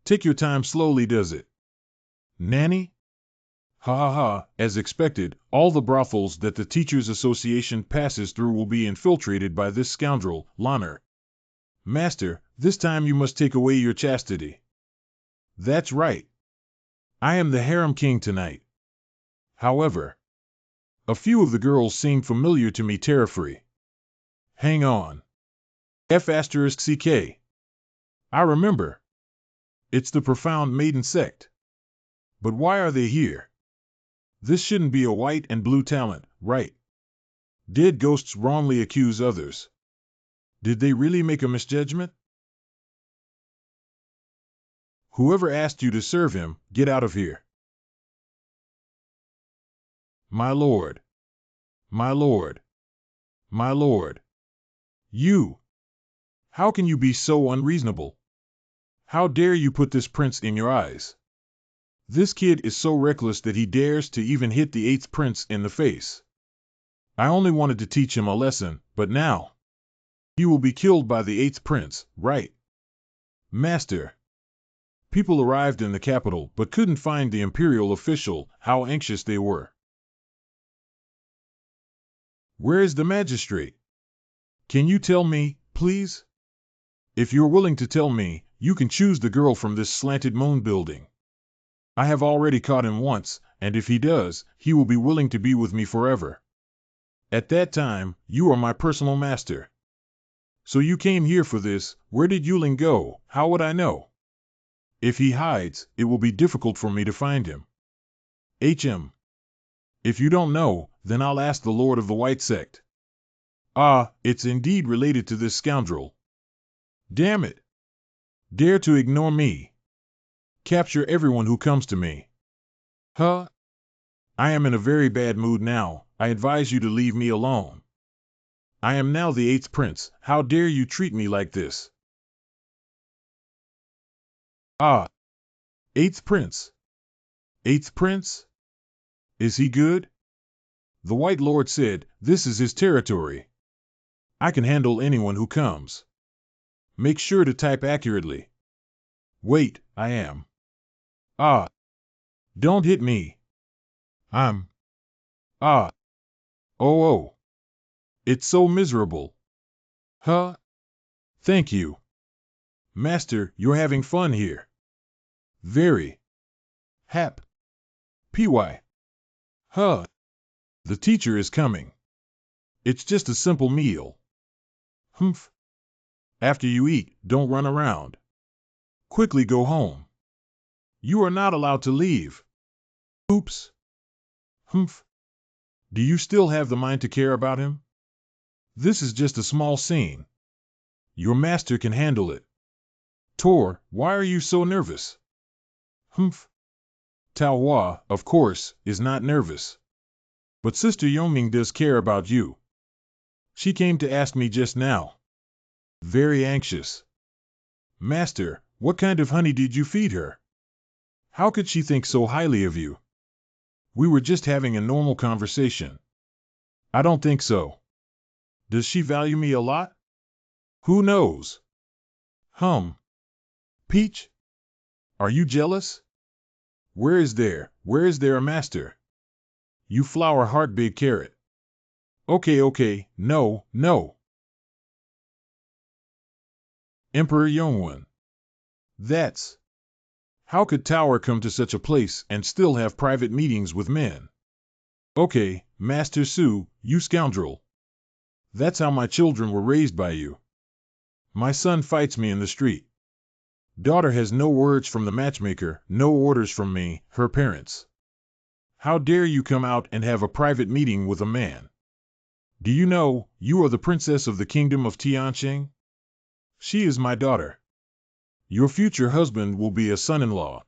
Take your time slowly, does it? Nanny? Ha ha ha, as expected, all the brothels that the Teachers Association passes through will be infiltrated by this scoundrel, Lanner. Master, this time you must take away your chastity. That's right. I am the harem king tonight. However, a few of the girls seem familiar to me terror-free. Hang on. F*CK. I remember. It's the profound maiden sect. But why are they here? This shouldn't be a white and blue talent, right? Dead ghosts wrongly accuse others. Did they really make a misjudgment? Whoever asked you to serve him, get out of here. My lord. My lord. My lord. You. How can you be so unreasonable? How dare you put this prince in your eyes? This kid is so reckless that he dares to even hit the 8th prince in the face. I only wanted to teach him a lesson, but now he will be killed by the 8th prince, right? Master. People arrived in the capital but couldn't find the imperial official. How anxious they were. Where is the magistrate? Can you tell me, please? If you're willing to tell me, you can choose the girl from this slanted moon building. I have already caught him once, and if he does, he will be willing to be with me forever. At that time, you are my personal master. So you came here for this. Where did Yulin go? How would I know? If he hides, it will be difficult for me to find him. HM. If you don't know, then I'll ask the Lord of the White Sect. Ah, it's indeed related to this scoundrel. Damn it. Dare to ignore me. Capture everyone who comes to me. Huh? I am in a very bad mood now. I advise you to leave me alone. I am now the 8th prince. How dare you treat me like this? Ah, 8th prince. 8th prince? Is he good? The White Lord said, this is his territory. I can handle anyone who comes. Make sure to type accurately. Wait, I am. Ah. Don't hit me. I'm. Ah. Oh, oh. It's so miserable. Huh? Thank you. Master, you're having fun here. Very. Hap. PY. Huh. The teacher is coming. It's just a simple meal. Humph. After you eat, don't run around. Quickly go home. You are not allowed to leave. Oops. Humph. Do you still have the mind to care about him? This is just a small scene. Your master can handle it. Tor, why are you so nervous? Humph. Tao Hua, of course, is not nervous. But Sister Yongming does care about you. She came to ask me just now. Very anxious. Master, what kind of honey did you feed her? How could she think so highly of you? We were just having a normal conversation. I don't think so. Does she value me a lot? Who knows? Peach? Are you jealous? Where is there a master? You flower heart big carrot. Okay, no. Emperor Yongwon. That's. How could Tower come to such a place and still have private meetings with men? Okay, Master Su, you scoundrel. That's how my children were raised by you. My son fights me in the street. Daughter has no words from the matchmaker, no orders from me, her parents. How dare you come out and have a private meeting with a man? Do you know, you are the princess of the kingdom of Tianqing? She is my daughter. Your future husband will be a son-in-law.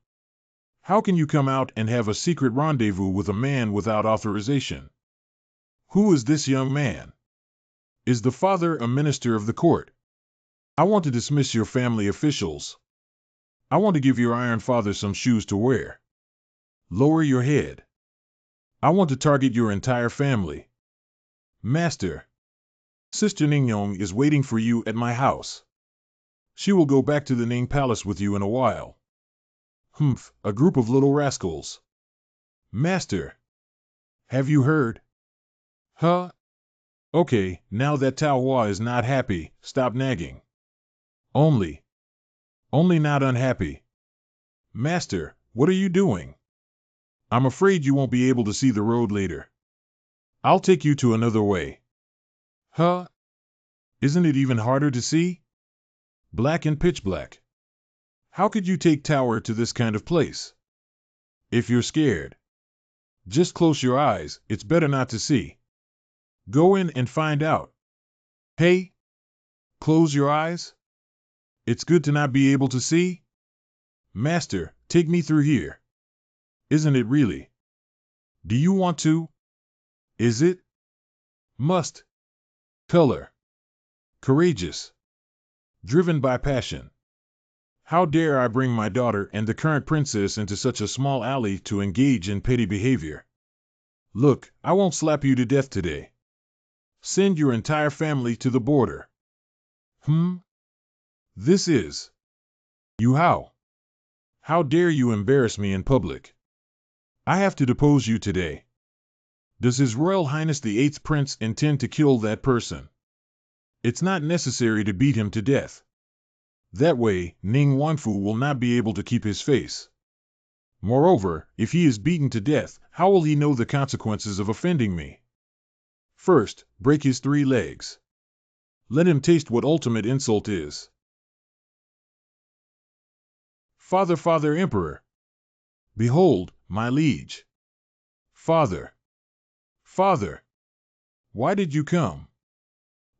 How can you come out and have a secret rendezvous with a man without authorization? Who is this young man? Is the father a minister of the court? I want to dismiss your family officials. I want to give your iron father some shoes to wear. Lower your head. I want to target your entire family. Master. Sister Ningyong is waiting for you at my house. She will go back to the Ning Palace with you in a while. Humph, a group of little rascals. Master. Have you heard? Huh? Okay, now that Tao Hua is not happy, stop nagging. Only not unhappy. Master, what are you doing? I'm afraid you won't be able to see the road later. I'll take you to another way. Huh? Isn't it even harder to see? Black and pitch black. How could you take Tower to this kind of place? If you're scared, just close your eyes, it's better not to see. Go in and find out. Hey? Close your eyes? It's good to not be able to see? Master, take me through here. Isn't it really? Do you want to? Is it? Must. Color. Courageous. Driven by passion. How dare I bring my daughter and the current princess into such a small alley to engage in petty behavior? Look, I won't slap you to death today. Send your entire family to the border. This is. You how? How dare you embarrass me in public? I have to depose you today. Does His Royal Highness the 8th Prince intend to kill that person? It's not necessary to beat him to death. That way, Ning Wanfu will not be able to keep his face. Moreover, if he is beaten to death, how will he know the consequences of offending me? First, break his 3 legs. Let him taste what ultimate insult is. Father, Father Emperor! Behold, my liege! Father! Father! Why did you come?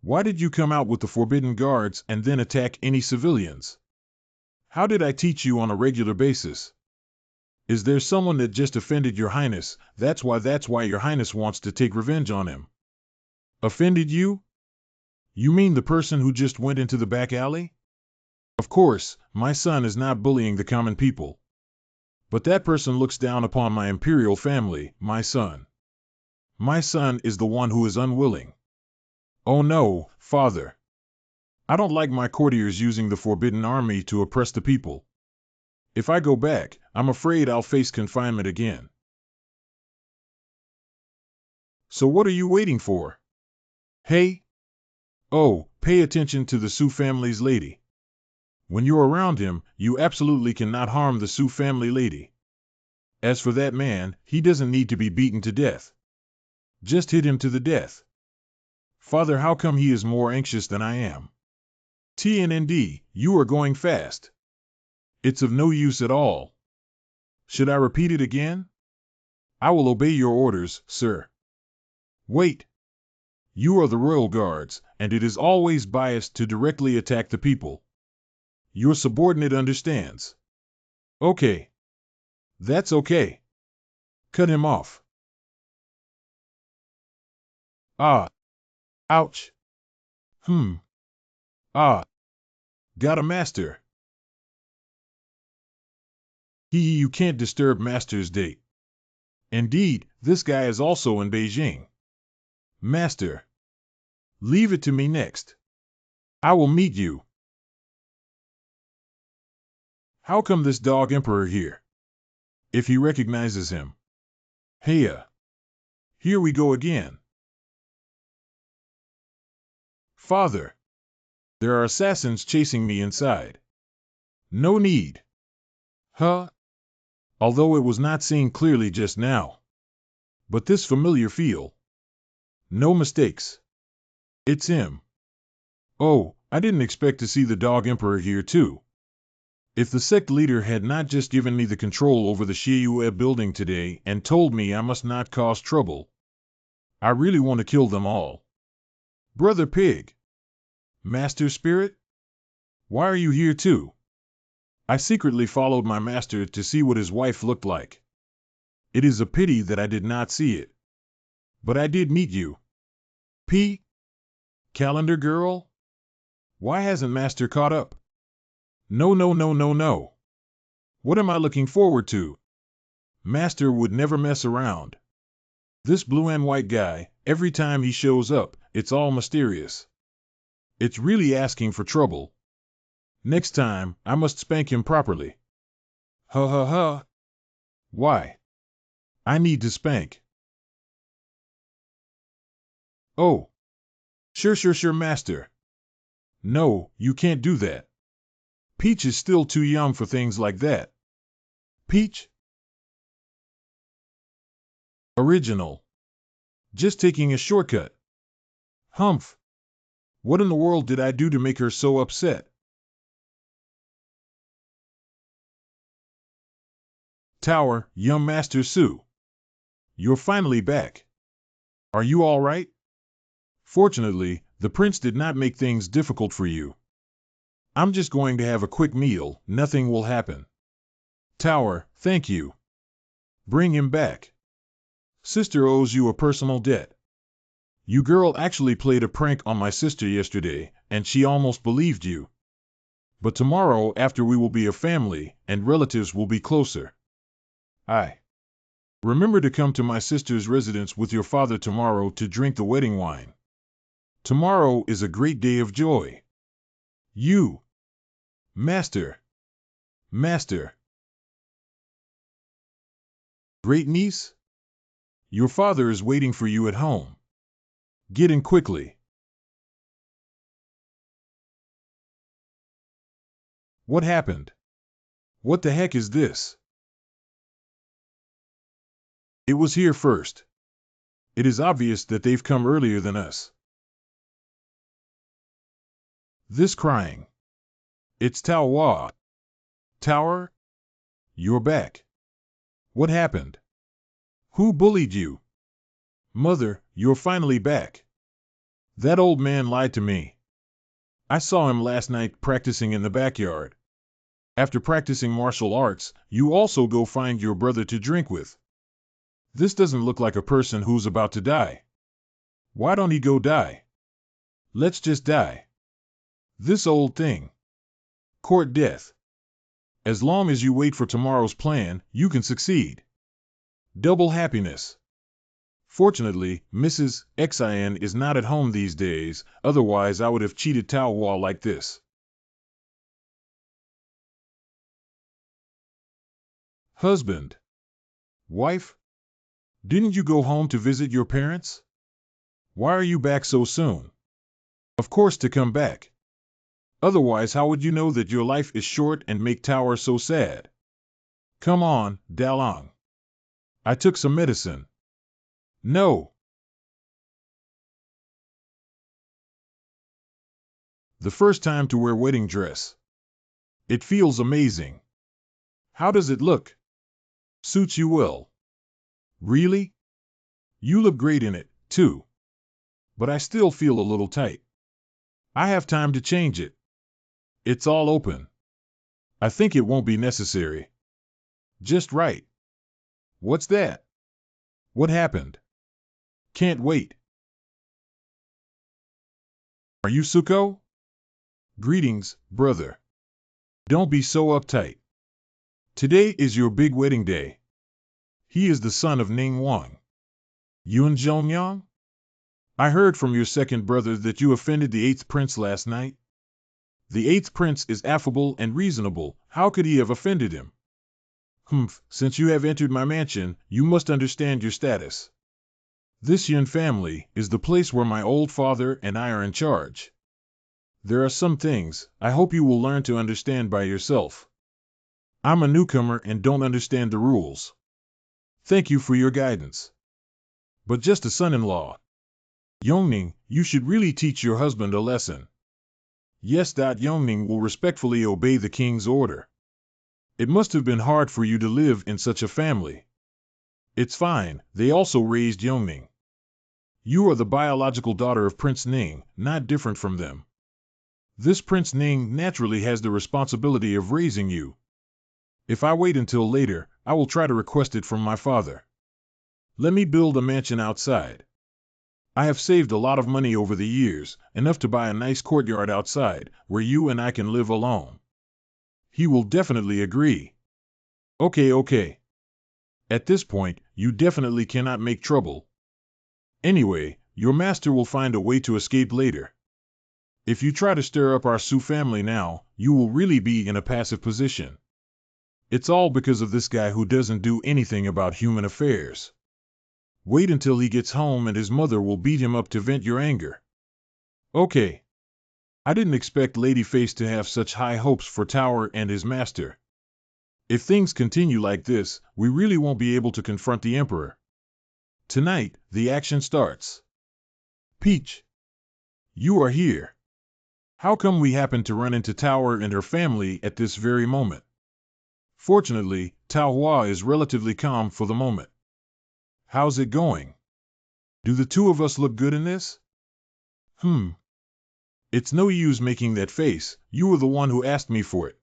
Why did you come out with the forbidden guards and then attack any civilians? How did I teach you on a regular basis? Is there someone that just offended your highness? That's why your highness wants to take revenge on him. Offended you? You mean the person who just went into the back alley? Of course, my son is not bullying the common people. But that person looks down upon my imperial family, my son. My son is the one who is unwilling. Oh no, father. I don't like my courtiers using the forbidden army to oppress the people. If I go back, I'm afraid I'll face confinement again. So what are you waiting for? Hey? Oh, pay attention to the Sioux family's lady. When you're around him, you absolutely cannot harm the Sioux family lady. As for that man, he doesn't need to be beaten to death. Just hit him to the death. Father, how come he is more anxious than I am? TNND, you are going fast. It's of no use at all. Should I repeat it again? I will obey your orders, sir. Wait. You are the royal guards, and it is always biased to directly attack the people. Your subordinate understands. Okay. That's okay. Cut him off. Ah. Ouch. Ah. Got a master. You can't disturb master's date. Indeed, this guy is also in Beijing. Master. Leave it to me next. I will meet you. How come this dog emperor here? If he recognizes him. Heya. Here we go again. Father. There are assassins chasing me inside. No need. Huh? Although it was not seen clearly just now. But this familiar feel. No mistakes. It's him. Oh, I didn't expect to see the dog emperor here too. If the sect leader had not just given me the control over the Shiyue building today and told me I must not cause trouble, I really want to kill them all. Brother Pig. Master Spirit? Why are you here too? I secretly followed my master to see what his wife looked like. It is a pity that I did not see it. But I did meet you. P. Calendar girl? Why hasn't master caught up? No, no, no, no, no. What am I looking forward to? Master would never mess around. This blue and white guy, every time he shows up, it's all mysterious. It's really asking for trouble. Next time, I must spank him properly. Ha ha ha. Why? I need to spank. Oh. Sure, master. No, you can't do that. Peach is still too young for things like that. Peach? Original. Just taking a shortcut. Humph. What in the world did I do to make her so upset? Tower, young Master Su. You're finally back. Are you all right? Fortunately, the prince did not make things difficult for you. I'm just going to have a quick meal, nothing will happen. Tower, thank you. Bring him back. Sister owes you a personal debt. You girl actually played a prank on my sister yesterday, and she almost believed you. But tomorrow after we will be a family, and relatives will be closer. Remember to come to my sister's residence with your father tomorrow to drink the wedding wine. Tomorrow is a great day of joy. You. Master. Master. Great niece? Your father is waiting for you at home. Get in quickly. What happened? What the heck is this? It was here first. It is obvious that they've come earlier than us. This crying. It's Tawa. Tower? You're back. What happened? Who bullied you? Mother, you're finally back. That old man lied to me. I saw him last night practicing in the backyard. After practicing martial arts, you also go find your brother to drink with. This doesn't look like a person who's about to die. Why don't he go die? Let's just die. This old thing. Court death. As long as you wait for tomorrow's plan, you can succeed. Double happiness. Fortunately, Mrs. Xin is not at home these days, otherwise I would have cheated Taowa like this. Husband. Wife? Didn't you go home to visit your parents? Why are you back so soon? Of course to come back. Otherwise how would you know that your life is short and make Tower so sad? Come on, Dalong. I took some medicine. No. The first time to wear wedding dress. It feels amazing. How does it look? Suits you well. Really? You look great in it, too. But I still feel a little tight. I have time to change it. It's all open. I think it won't be necessary. Just right. What's that? What happened? Can't wait. Are you Suko? Greetings, brother. Don't be so uptight. Today is your big wedding day. He is the son of Ning Wang. Yun Zhongyang? I heard from your second brother that you offended the eighth prince last night. The eighth prince is affable and reasonable. How could he have offended him? Since you have entered my mansion, you must understand your status. This Yun family is the place where my old father and I are in charge. There are some things I hope you will learn to understand by yourself. I'm a newcomer and don't understand the rules. Thank you for your guidance. But just a son-in-law. Yongning, you should really teach your husband a lesson. Yes. Yongning will respectfully obey the king's order. It must have been hard for you to live in such a family. It's fine, they also raised Yongning. You are the biological daughter of Prince Ning, not different from them. This Prince Ning naturally has the responsibility of raising you. If I wait until later, I will try to request it from my father. Let me build a mansion outside. I have saved a lot of money over the years, enough to buy a nice courtyard outside, where you and I can live alone. He will definitely agree. Okay. At this point, you definitely cannot make trouble. Anyway, your master will find a way to escape later. If you try to stir up our Su family now, you will really be in a passive position. It's all because of this guy who doesn't do anything about human affairs. Wait until he gets home and his mother will beat him up to vent your anger. Okay. I didn't expect Ladyface to have such high hopes for Tower and his master. If things continue like this, we really won't be able to confront the Emperor. Tonight, the action starts. Peach. You are here. How come we happen to run into Tower and her family at this very moment? Fortunately, Tao Hua is relatively calm for the moment. How's it going? Do the two of us look good in this? It's no use making that face, you were the one who asked me for it.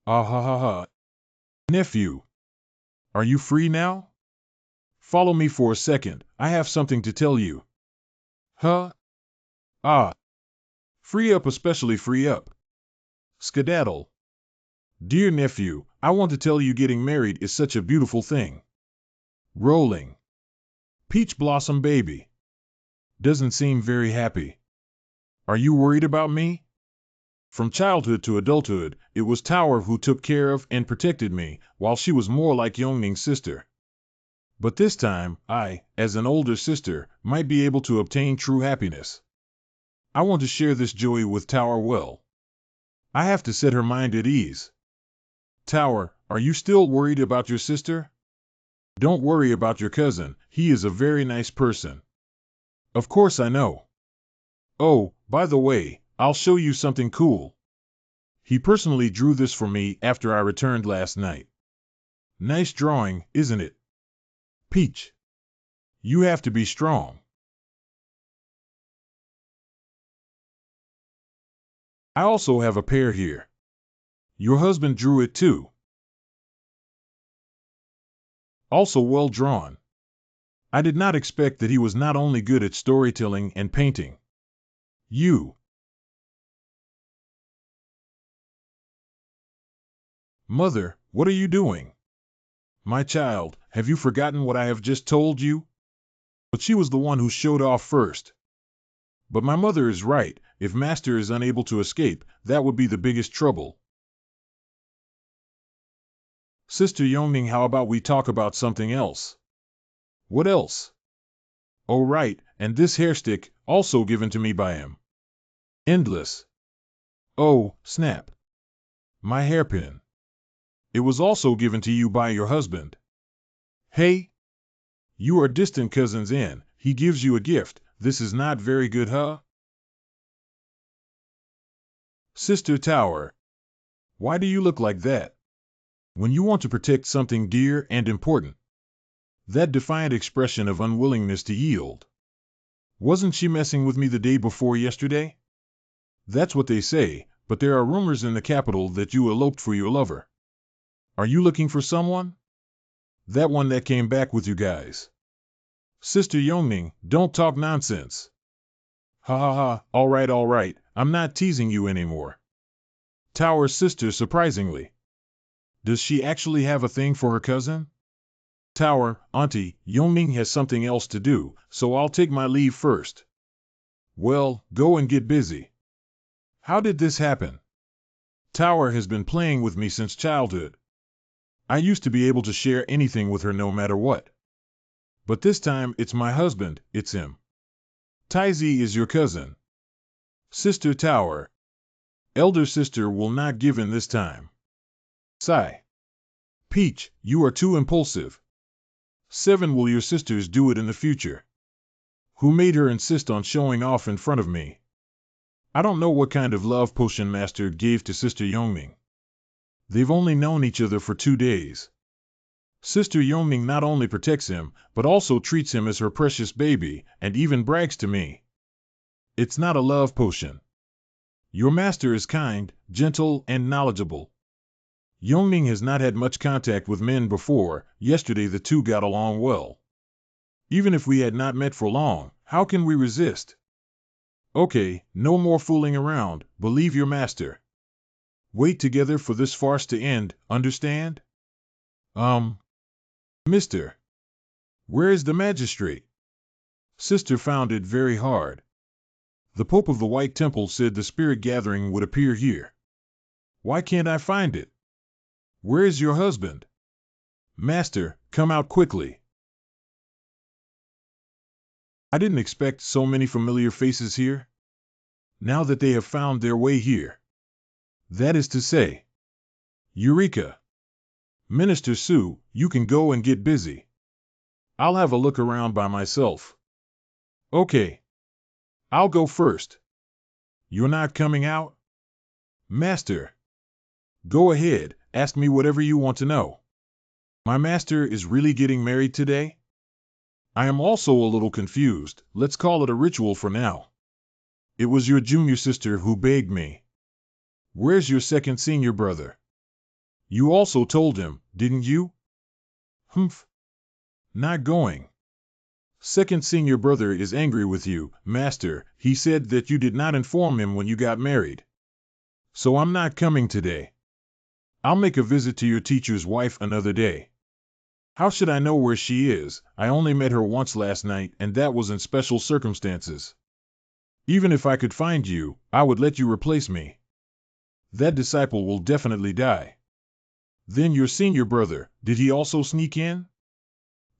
Ah ha ha ha. Nephew. Are you free now? Follow me for a second, I have something to tell you. Huh? Ah. Free up, especially free up. Skedaddle. Dear nephew, I want to tell you getting married is such a beautiful thing. Rolling. Peach Blossom baby. Doesn't seem very happy. Are you worried about me? From childhood to adulthood, it was Tower who took care of and protected me, while she was more like Yongning's sister. But this time, I, as an older sister, might be able to obtain true happiness. I want to share this joy with Tower well. I have to set her mind at ease. Tower, are you still worried about your sister? Don't worry about your cousin, he is a very nice person. Of course I know. Oh, by the way, I'll show you something cool. He personally drew this for me after I returned last night. Nice drawing, isn't it? Peach, you have to be strong. I also have a pair here. Your husband drew it too. Also well drawn. I did not expect that he was not only good at storytelling and painting. You. Mother, what are you doing? My child, have you forgotten what I have just told you? But she was the one who showed off first. But my mother is right. If Master is unable to escape, that would be the biggest trouble. Sister Yongning, how about we talk about something else? What else? Oh right, and this hairstick, also given to me by him. Endless. Oh, snap. My hairpin. It was also given to you by your husband. Hey? You are distant cousins and he gives you a gift. This is not very good, huh? Sister Tower. Why do you look like that? When you want to protect something dear and important. That defiant expression of unwillingness to yield. Wasn't she messing with me the day before yesterday? That's what they say, but there are rumors in the capital that you eloped for your lover. Are you looking for someone? That one that came back with you guys. Sister Yongning, don't talk nonsense. Ha ha ha, all right, I'm not teasing you anymore. Tower's sister, surprisingly. Does she actually have a thing for her cousin? Tower, Auntie, Yongning has something else to do, so I'll take my leave first. Well, go and get busy. How did this happen? Tower has been playing with me since childhood. I used to be able to share anything with her no matter what. But this time it's my husband, it's him. Taizi is your cousin. Sister Tower. Elder sister will not give in this time. Sigh. Peach, you are too impulsive. 7 will your sisters do it in the future? Who made her insist on showing off in front of me? I don't know what kind of love potion Master gave to Sister Yongning. They've only known each other for 2 days. Sister Yongning not only protects him, but also treats him as her precious baby, and even brags to me. It's not a love potion. Your master is kind, gentle, and knowledgeable. Yongning has not had much contact with men before. Yesterday the two got along well. Even if we had not met for long, how can we resist? Okay, no more fooling around, believe your master. Wait together for this farce to end, understand? Mister. Where is the magistrate? Sister found it very hard. The Pope of the White Temple said the spirit gathering would appear here. Why can't I find it? Where is your husband? Master, come out quickly. I didn't expect so many familiar faces here. Now that they have found their way here. That is to say. Eureka! Minister Sue, you can go and get busy. I'll have a look around by myself. Okay. I'll go first. You're not coming out? Master. Go ahead, ask me whatever you want to know. My master is really getting married today? I am also a little confused. Let's call it a ritual for now. It was your junior sister who begged me. Where's your second senior brother? You also told him, didn't you? Humph. Not going. Second senior brother is angry with you, master. He said that you did not inform him when you got married. So I'm not coming today. I'll make a visit to your teacher's wife another day. How should I know where she is? I only met her once last night, and that was in special circumstances. Even if I could find you, I would let you replace me. That disciple will definitely die. Then your senior brother, did he also sneak in?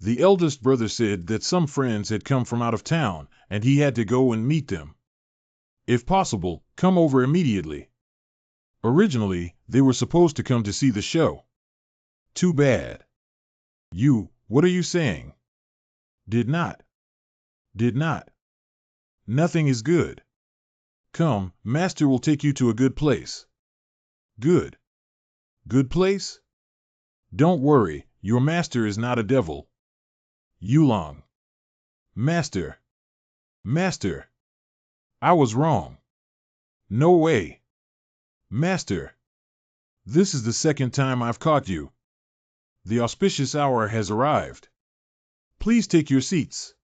The eldest brother said that some friends had come from out of town, and he had to go and meet them. If possible, come over immediately. Originally, they were supposed to come to see the show. Too bad. What are you saying? Did not. Nothing is good. Come, master will take you to a good place. Good. Good place? Don't worry, your master is not a devil. Yulong. Master. Master. I was wrong. No way. Master. This is the second time I've caught you. The auspicious hour has arrived. Please take your seats.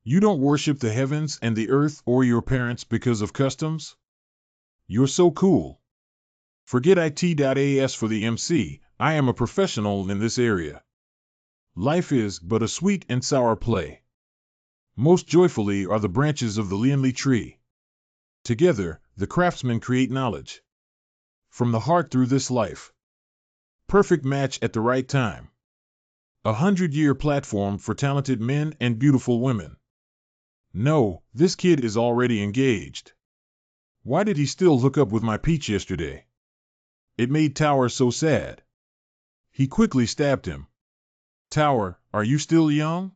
You don't worship the heavens and the earth or your parents because of customs? You're so cool. Forget it.as for the MC, I am a professional in this area. Life is but a sweet and sour play. Most joyfully are the branches of the Lianli tree. Together, the craftsmen create knowledge. From the heart through this life. Perfect match at the right time. 100-year platform for talented men and beautiful women. No, this kid is already engaged. Why did he still hook up with my peach yesterday? It made Tower so sad. He quickly stabbed him. Tower, are you still young?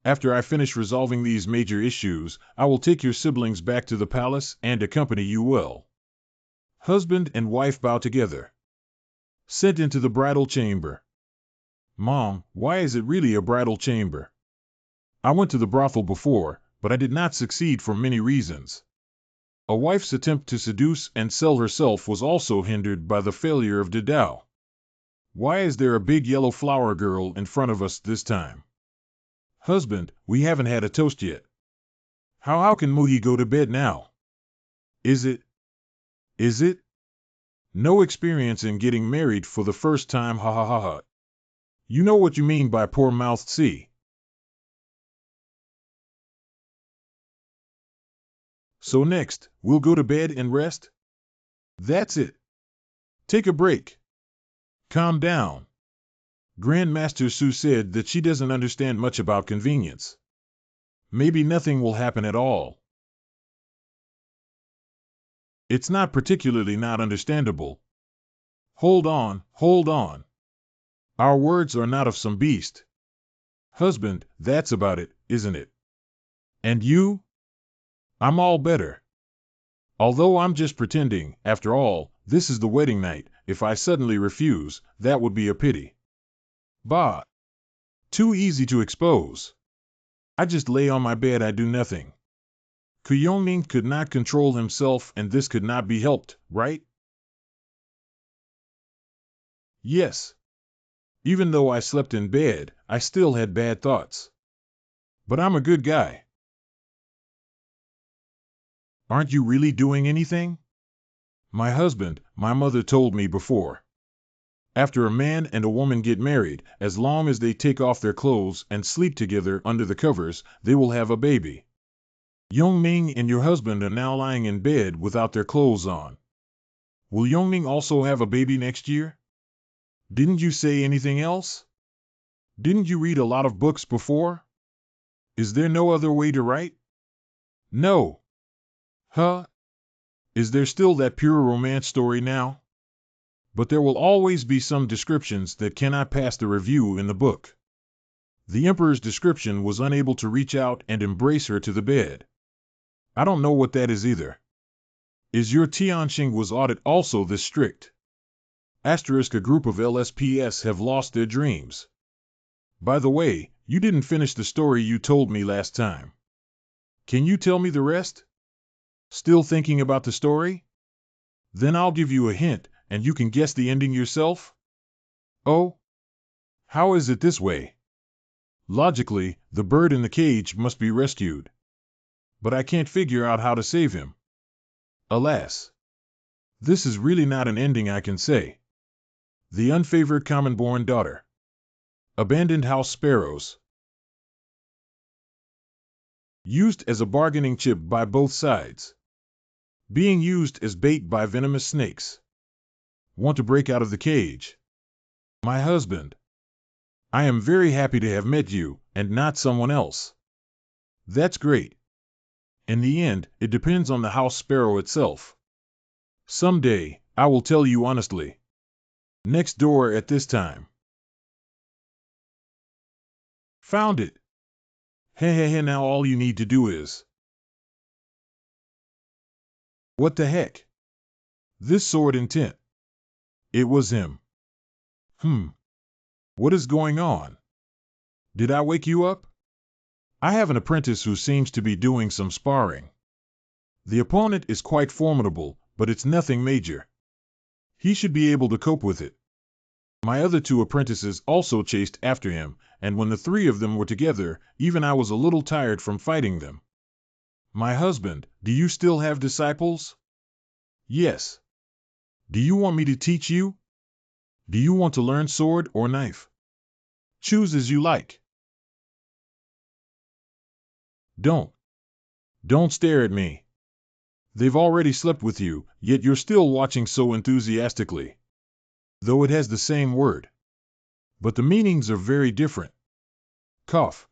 After I finish resolving these major issues, I will take your siblings back to the palace and accompany you well. Husband and wife bow together. Sent into the bridal chamber. Mom, why is it really a bridal chamber? I went to the brothel before, but I did not succeed for many reasons. A wife's attempt to seduce and sell herself was also hindered by the failure of Didao. Why is there a big yellow flower girl in front of us this time? Husband, we haven't had a toast yet. How can Muhi go to bed now? Is it? No experience in getting married for the first time, ha ha ha ha. You know what you mean by poor-mouthed C. So next, we'll go to bed and rest? That's it. Take a break. Calm down. Grandmaster Su said that she doesn't understand much about convenience. Maybe nothing will happen at all. It's not particularly not understandable. Hold on. Our words are not of some beast. Husband, that's about it, isn't it? And you? I'm all better. Although I'm just pretending, after all, this is the wedding night. If I suddenly refuse, that would be a pity. Bah! Too easy to expose. I just lay on my bed, I do nothing. Kuyongming could not control himself and this could not be helped, right? Yes. Even though I slept in bed, I still had bad thoughts. But I'm a good guy. Aren't you really doing anything? My husband, my mother told me before. After a man and a woman get married, as long as they take off their clothes and sleep together under the covers, they will have a baby. Yongming and your husband are now lying in bed without their clothes on. Will Yongming also have a baby next year? Didn't you say anything else? Didn't you read a lot of books before? Is there no other way to write? No. Huh? Is there still that pure romance story now? But there will always be some descriptions that cannot pass the review in the book. The emperor's description was unable to reach out and embrace her to the bed. I don't know what that is either. Is your Tianxing was audit also this strict? Asterisk, a group of LSPS have lost their dreams. By the way, you didn't finish the story you told me last time. Can you tell me the rest? Still thinking about the story? Then I'll give you a hint, and you can guess the ending yourself? Oh? How is it this way? Logically, the bird in the cage must be rescued. But I can't figure out how to save him. Alas. This is really not an ending I can say. The unfavored common-born daughter. Abandoned house sparrows. Used as a bargaining chip by both sides. Being used as bait by venomous snakes. Want to break out of the cage. My husband. I am very happy to have met you, and not someone else. That's great. In the end, it depends on the house sparrow itself. Someday, I will tell you honestly. Next door at this time. Found it. Now all you need to do is What the heck? This sword intent. It was him. What is going on? Did I wake you up? I have an apprentice who seems to be doing some sparring. The opponent is quite formidable, but it's nothing major. He should be able to cope with it. My other two apprentices also chased after him, and when the three of them were together, even I was a little tired from fighting them. My husband, do you still have disciples? Yes. Do you want me to teach you? Do you want to learn sword or knife? Choose as you like. Don't stare at me. They've already slept with you, yet you're still watching so enthusiastically. Though it has the same word. But the meanings are very different. Cough.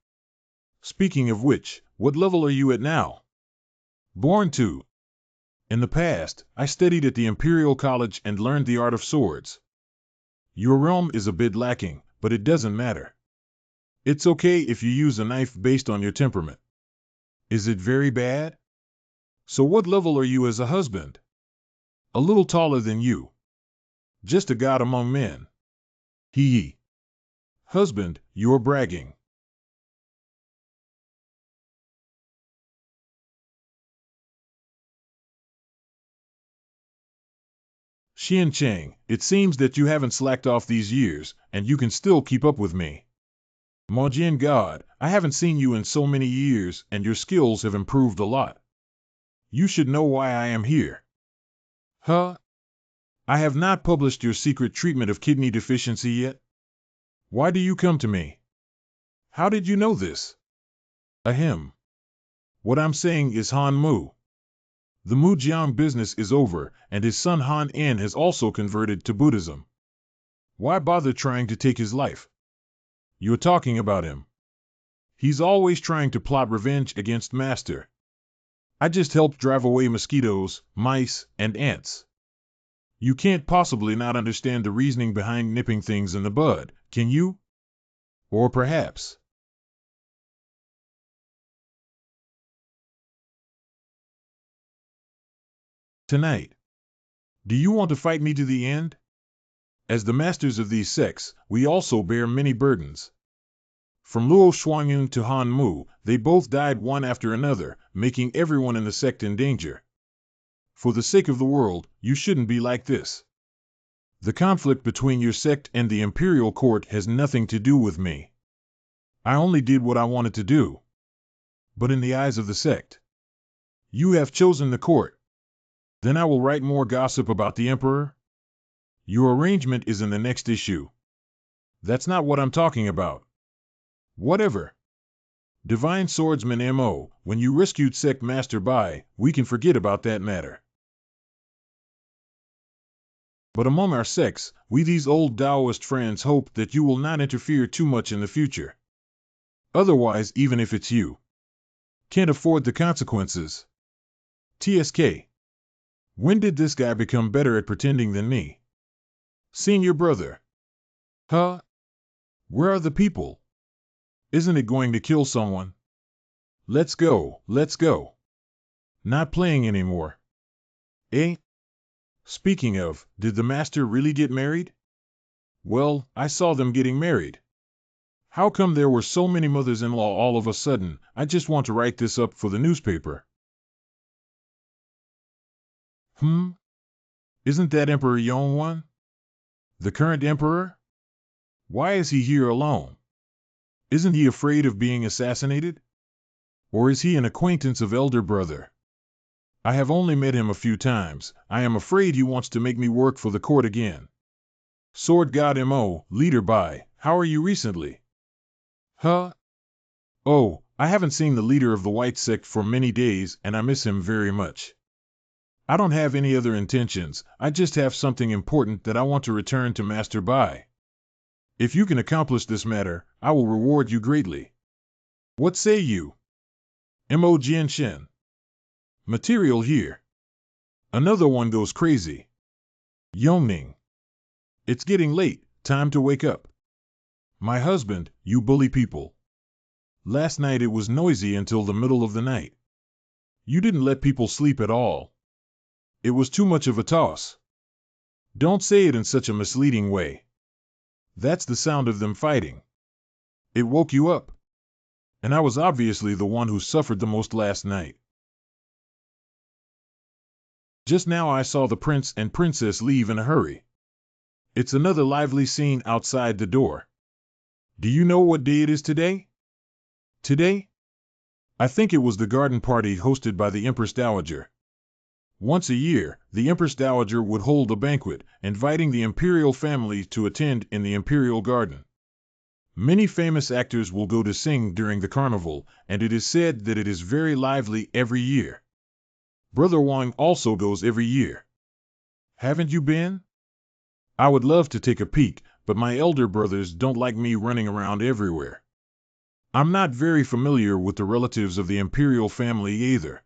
Speaking of which, what level are you at now? Born to. In the past, I studied at the Imperial College and learned the art of swords. Your realm is a bit lacking, but it doesn't matter. It's okay if you use a knife based on your temperament. Is it very bad? So what level are you as a husband? A little taller than you. Just a god among men. Hee. Husband, you're bragging. Xian Chang, it seems that you haven't slacked off these years, and you can still keep up with me. Majian God, I haven't seen you in so many years, and your skills have improved a lot. You should know why I am here. Huh? I have not published your secret treatment of kidney deficiency yet. Why do you come to me? How did you know this? Ahem. What I'm saying is Han Mu. The Mu Jiang business is over, and his son Han En has also converted to Buddhism. Why bother trying to take his life? You're talking about him. He's always trying to plot revenge against Master. I just helped drive away mosquitoes, mice, and ants. You can't possibly not understand the reasoning behind nipping things in the bud, can you? Or perhaps. Tonight. Do you want to fight me to the end? As the masters of these sects, we also bear many burdens. From Luo Shuangyun to Han Mu, they both died one after another, making everyone in the sect in danger. For the sake of the world, you shouldn't be like this. The conflict between your sect and the imperial court has nothing to do with me. I only did what I wanted to do. But in the eyes of the sect, you have chosen the court. Then I will write more gossip about the emperor. Your arrangement is in the next issue. That's not what I'm talking about. Whatever. Divine Swordsman M.O., when you rescued Sect Master Bai, we can forget about that matter. But among our sects, we these old Taoist friends hope that you will not interfere too much in the future. Otherwise, even if it's you, can't afford the consequences. TSK. When did this guy become better at pretending than me? Senior brother. Huh? Where are the people? Isn't it going to kill someone? Let's go, let's go. Not playing anymore. Eh? Speaking of, did the master really get married? Well, I saw them getting married. How come there were so many mothers-in-law all of a sudden? I just want to write this up for the newspaper. Isn't that Emperor Yongwan? The current emperor? Why is he here alone? Isn't he afraid of being assassinated? Or is he an acquaintance of elder brother? I have only met him a few times. I am afraid he wants to make me work for the court again. Sword God M.O., leader Bai, how are you recently? Huh? Oh, I haven't seen the leader of the White Sect for many days, and I miss him very much. I don't have any other intentions, I just have something important that I want to return to Master Bai. If you can accomplish this matter, I will reward you greatly. What say you? M.O. Jianshen. Material here. Another one goes crazy. Yongning. It's getting late, time to wake up. My husband, you bully people. Last night it was noisy until the middle of the night. You didn't let people sleep at all. It was too much of a toss. Don't say it in such a misleading way. That's the sound of them fighting. It woke you up. And I was obviously the one who suffered the most last night. Just now I saw the prince and princess leave in a hurry. It's another lively scene outside the door. Do you know what day it is today? Today? I think it was the garden party hosted by the Empress Dowager. Once a year, the Empress Dowager would hold a banquet, inviting the imperial family to attend in the imperial garden. Many famous actors will go to sing during the carnival, and it is said that it is very lively every year. Brother Wang also goes every year. Haven't you been? I would love to take a peek, but my elder brothers don't like me running around everywhere. I'm not very familiar with the relatives of the imperial family either.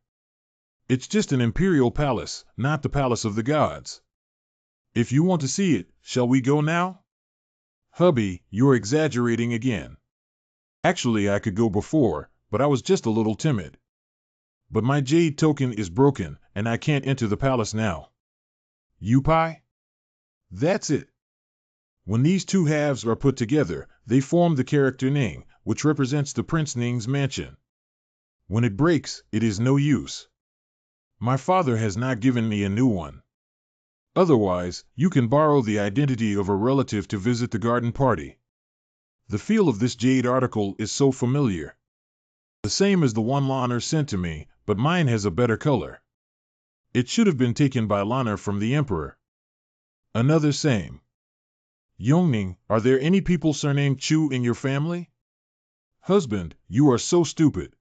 It's just an imperial palace, not the palace of the gods. If you want to see it, shall we go now? Hubby, you're exaggerating again. Actually, I could go before, but I was just a little timid. But my jade token is broken, and I can't enter the palace now. Yupai? That's it. When these two halves are put together, they form the character Ning, which represents the Prince Ning's mansion. When it breaks, it is no use. My father has not given me a new one. Otherwise, you can borrow the identity of a relative to visit the garden party. The feel of this jade article is so familiar. The same as the one Lanner sent to me, but mine has a better color. It should have been taken by Lanner from the Emperor. Another same. Yongning, are there any people surnamed Chu in your family? Husband, you are so stupid.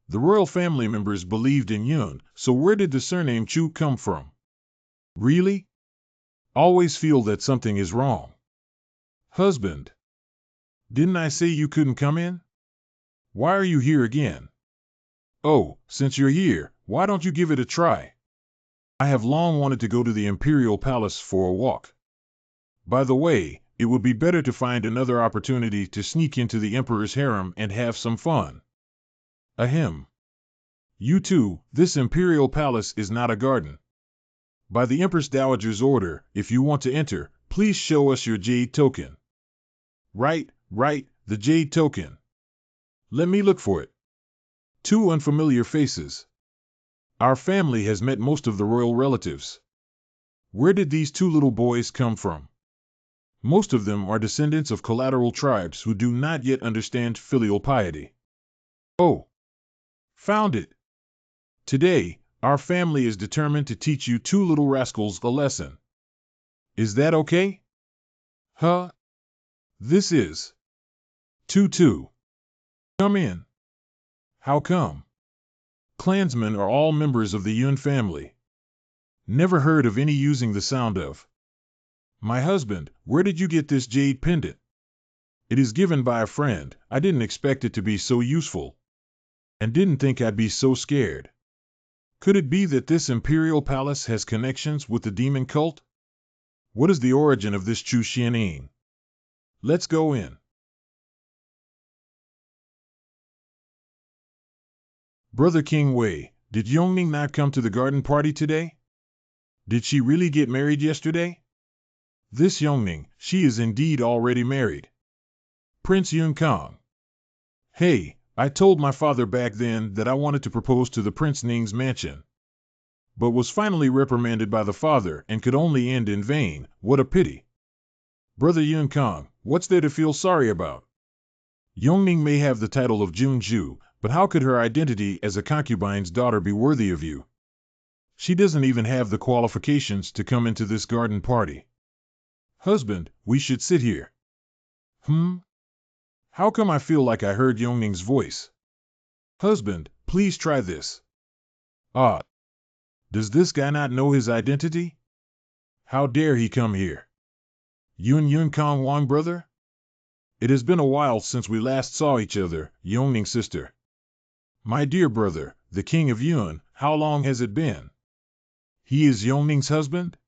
The royal family members believed in Yun, so where did the surname Chu come from? Really? Always feel that something is wrong. Husband. Didn't I say you couldn't come in? Why are you here again? Oh, since you're here, why don't you give it a try? I have long wanted to go to the imperial palace for a walk. By the way, it would be better to find another opportunity to sneak into the emperor's harem and have some fun. Ahem. You too, this imperial palace is not a garden. By the Empress Dowager's order, if you want to enter, please show us your jade token. Right, the jade token. Let me look for it. Two unfamiliar faces. Our family has met most of the royal relatives. Where did these two little boys come from? Most of them are descendants of collateral tribes who do not yet understand filial piety. Oh. Found it. Today, our family is determined to teach you two little rascals a lesson. Is that okay? Huh? This is. Tutu. Come in. How come? Clansmen are all members of the Yun family. Never heard of any using the sound of. My husband, where did you get this jade pendant? It is given by a friend. I didn't expect it to be so useful. And didn't think I'd be so scared. Could it be that this imperial palace has connections with the demon cult? What is the origin of this Chu Xianin? Let's go in. Brother King Wei, did Yongning not come to the garden party today? Did she really get married yesterday? This Yongning, she is indeed already married. Prince Yun Kong. Hey, I told my father back then that I wanted to propose to the Prince Ning's mansion. But was finally reprimanded by the father and could only end in vain. What a pity. Brother Yun Kong, what's there to feel sorry about? Yongning may have the title of Junju, but how could her identity as a concubine's daughter be worthy of you? She doesn't even have the qualifications to come into this garden party. Husband, we should sit here. How come I feel like I heard Yongning's voice? Husband, please try this. Ah. Does this guy not know his identity? How dare he come here? Yun Kong Wang brother? It has been a while since we last saw each other, Yongning's sister. My dear brother, the king of Yun, how long has it been? He is Yongning's husband?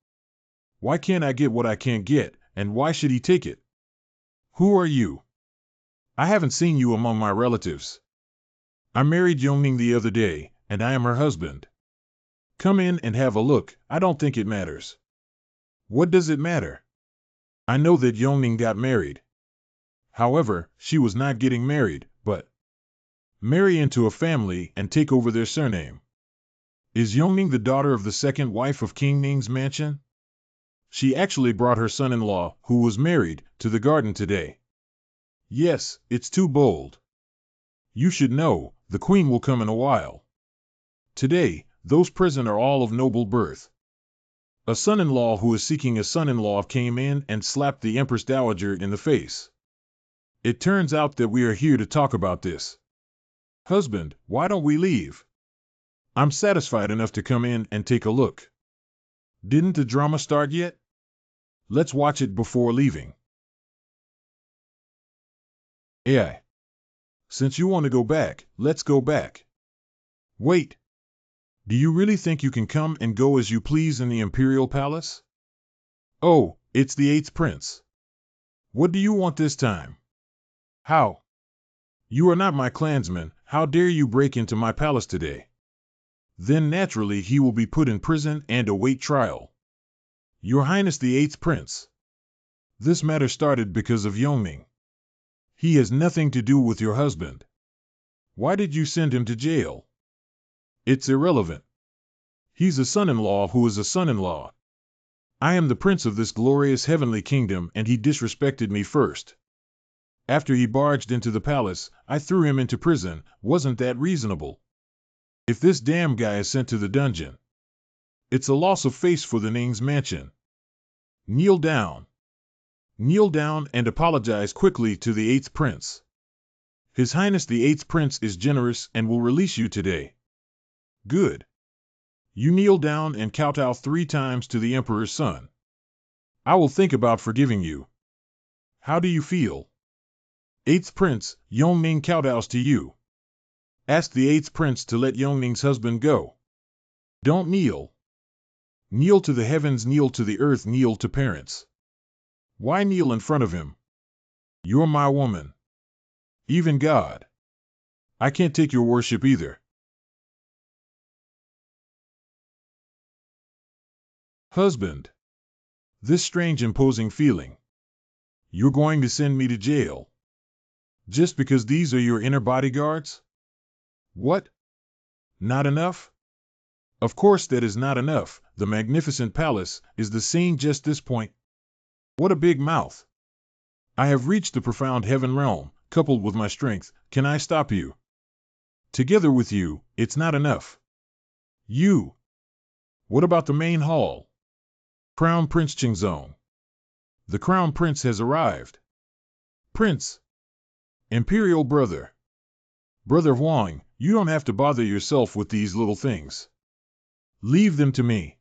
Why can't I get what I can't get, and why should he take it? Who are you? I haven't seen you among my relatives. I married Yongning the other day, and I am her husband. Come in and have a look. I don't think it matters. What does it matter? I know that Yongning got married. However, she was not getting married, but marry into a family and take over their surname. Is Yongning the daughter of the second wife of King Ning's mansion? She actually brought her son-in-law, who was married, to the garden today. Yes, it's too bold. You should know, the queen will come in a while. Today, those present are all of noble birth. A son-in-law who is seeking a son-in-law came in and slapped the Empress Dowager in the face. It turns out that we are here to talk about this. Husband, why don't we leave? I'm satisfied enough to come in and take a look. Didn't the drama start yet? Let's watch it before leaving. AI. Since you want to go back, let's go back. Wait. Do you really think you can come and go as you please in the Imperial Palace? Oh, it's the 8th Prince. What do you want this time? How? You are not my clansman. How dare you break into my palace today? Then naturally he will be put in prison and await trial. Your Highness the 8th Prince. This matter started because of Yongning. He has nothing to do with your husband. Why did you send him to jail? It's irrelevant. He's a son-in-law who is a son-in-law. I am the prince of this glorious heavenly kingdom and he disrespected me first. After he barged into the palace, I threw him into prison. Wasn't that reasonable? If this damn guy is sent to the dungeon, it's a loss of face for the Ning's mansion. Kneel down. Kneel down and apologize quickly to the 8th Prince. His Highness the 8th Prince is generous and will release you today. Good. You kneel down and kowtow 3 times to the Emperor's son. I will think about forgiving you. How do you feel? 8th Prince, Yongning kowtows to you. Ask the 8th Prince to let Yongning's husband go. Don't kneel. Kneel to the heavens, kneel to the earth, kneel to parents. Why kneel in front of him? You're my woman. Even God. I can't take your worship either. Husband. This strange imposing feeling. You're going to send me to jail. Just because these are your inner bodyguards? What? Not enough? Of course that is not enough. The magnificent palace is the scene just this point. What a big mouth. I have reached the profound heaven realm, coupled with my strength. Can I stop you? Together with you, it's not enough. You. What about the main hall? Crown Prince Qingzong. The Crown Prince has arrived. Prince. Imperial brother. Brother Huang, you don't have to bother yourself with these little things. Leave them to me.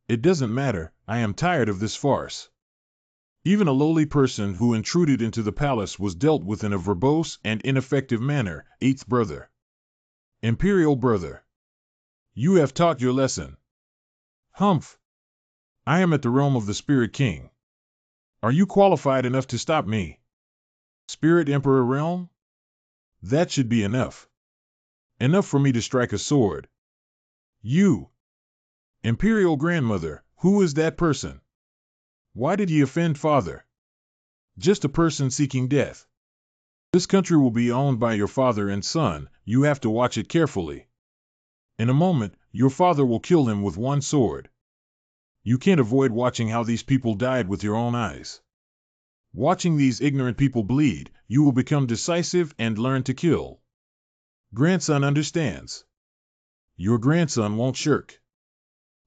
It doesn't matter, I am tired of this farce. Even a lowly person who intruded into the palace was dealt with in a verbose and ineffective manner. 8th brother. Imperial brother. You have taught your lesson. Humph. I am at the realm of the Spirit King. Are you qualified enough to stop me? Spirit Emperor realm? That should be enough. Enough for me to strike a sword. You. Imperial grandmother, who is that person? Why did he offend father? Just a person seeking death. This country will be owned by your father and son. You have to watch it carefully. In a moment, your father will kill him with one sword. You can't avoid watching how these people died with your own eyes. Watching these ignorant people bleed, you will become decisive and learn to kill. Grandson understands. Your grandson won't shirk.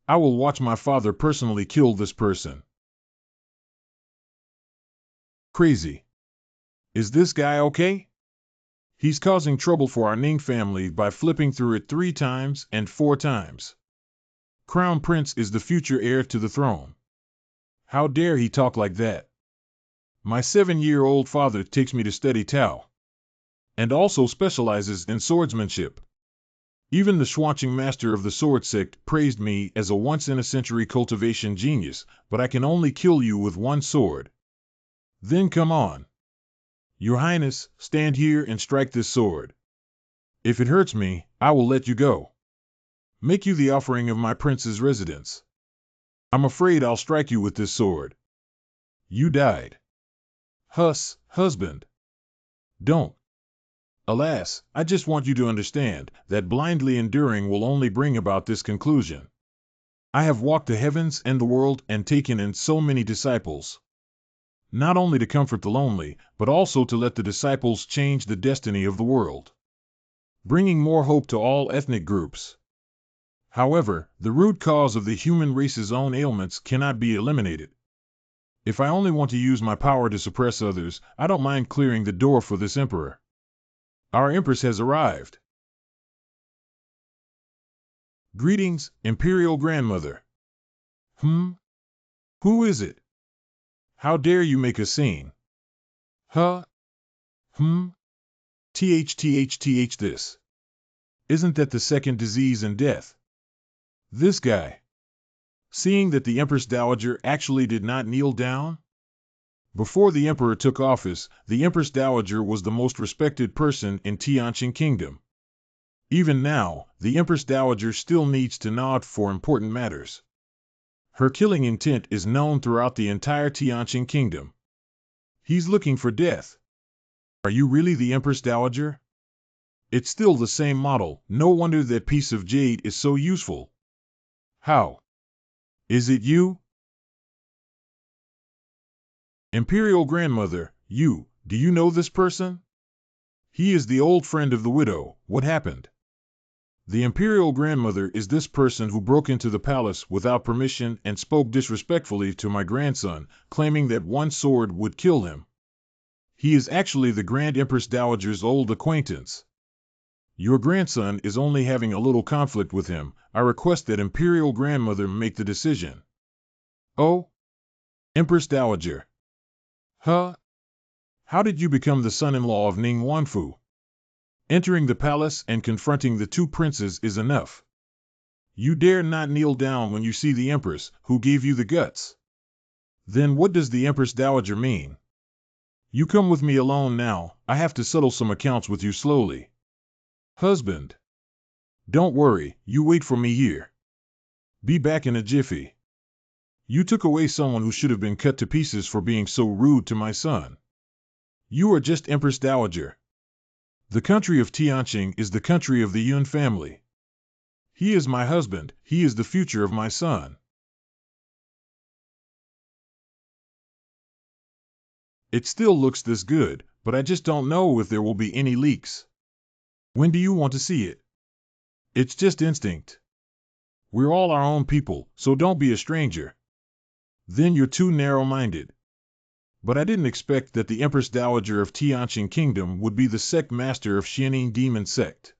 I will watch my father personally kill this person. Crazy. Is this guy okay? He's causing trouble for our Ning family by flipping through it 3 times and 4 times. Crown Prince is the future heir to the throne. How dare he talk like that? My 7-year-old father takes me to study Tao. And also specializes in swordsmanship. Even the Xuanqing master of the sword sect praised me as a once-in-a-century cultivation genius, but I can only kill you with one sword. Then come on. Your Highness, stand here and strike this sword. If it hurts me, I will let you go. make you the offering of my prince's residence. I'm afraid I'll strike you with this sword. You died. Husband. Don't. Alas, I just want you to understand that blindly enduring will only bring about this conclusion. I have walked the heavens and the world and taken in so many disciples. Not only to comfort the lonely, but also to let the disciples change the destiny of the world, bringing more hope to all ethnic groups. However, the root cause of the human race's own ailments cannot be eliminated. If I only want to use my power to suppress others, I don't mind clearing the door for this emperor. Our empress has arrived. Greetings, Imperial Grandmother. Who is it? How dare you make a scene? TH this. Isn't that the second disease and death? This guy. Seeing that the Empress Dowager actually did not kneel down? Before the Emperor took office, the Empress Dowager was the most respected person in Tianqing Kingdom. Even now, the Empress Dowager still needs to nod for important matters. Her killing intent is known throughout the entire Tianqing Kingdom. He's looking for death. Are you really the Empress Dowager? It's still the same model. No wonder that piece of jade is so useful. How? Is it you? Imperial Grandmother, do you know this person? He is the old friend of the widow. What happened? The Imperial Grandmother is this person who broke into the palace without permission and spoke disrespectfully to my grandson, claiming that one sword would kill him. He is actually the Grand Empress Dowager's old acquaintance. Your grandson is only having a little conflict with him. I request that Imperial Grandmother make the decision. Oh? Empress Dowager. How did you become the son-in-law of Ning Wanfu? Entering the palace and confronting the two princes is enough. You dare not kneel down when you see the Empress, who gave you the guts. Then what does the Empress Dowager mean? You come with me alone now. I have to settle some accounts with you slowly. Husband. Don't worry, you wait for me here. Be back in a jiffy. You took away someone who should have been cut to pieces for being so rude to my son. You are just Empress Dowager. The country of Tianqing is the country of the Yun family. He is my husband. He is the future of my son. It still looks this good, but I just don't know if there will be any leaks. When do you want to see it? It's just instinct. We're all our own people, so don't be a stranger. Then you're too narrow-minded. But I didn't expect that the Empress Dowager of Tianqing Kingdom would be the sect master of Xianing Demon Sect.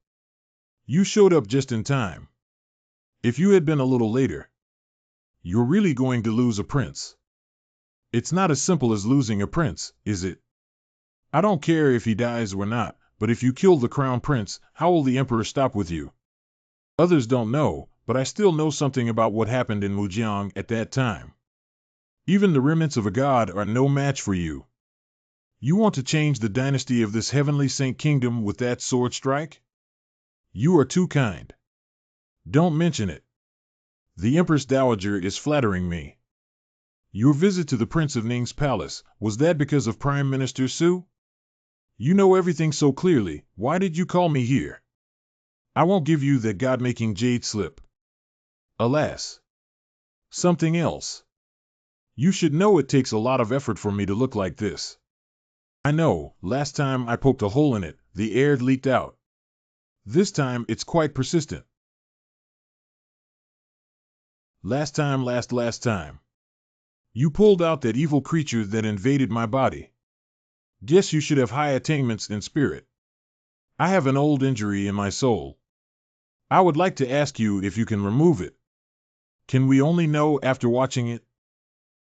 You showed up just in time. If you had been a little later, you're really going to lose a prince. It's not as simple as losing a prince, is it? I don't care if he dies or not, but if you kill the crown prince, how will the emperor stop with you? Others don't know, but I still know something about what happened in Mujiang at that time. Even the remnants of a god are no match for you. You want to change the dynasty of this heavenly saint kingdom with that sword strike? You are too kind. Don't mention it. The Empress Dowager is flattering me. Your visit to the Prince of Ning's palace, was that because of Prime Minister Su? You know everything so clearly, why did you call me here? I won't give you that god-making jade slip. Alas. Something else. You should know it takes a lot of effort for me to look like this. I know, last time I poked a hole in it, the air leaked out. This time it's quite persistent. Last time. You pulled out that evil creature that invaded my body. Guess you should have high attainments in spirit. I have an old injury in my soul. I would like to ask you if you can remove it. Can we only know after watching it?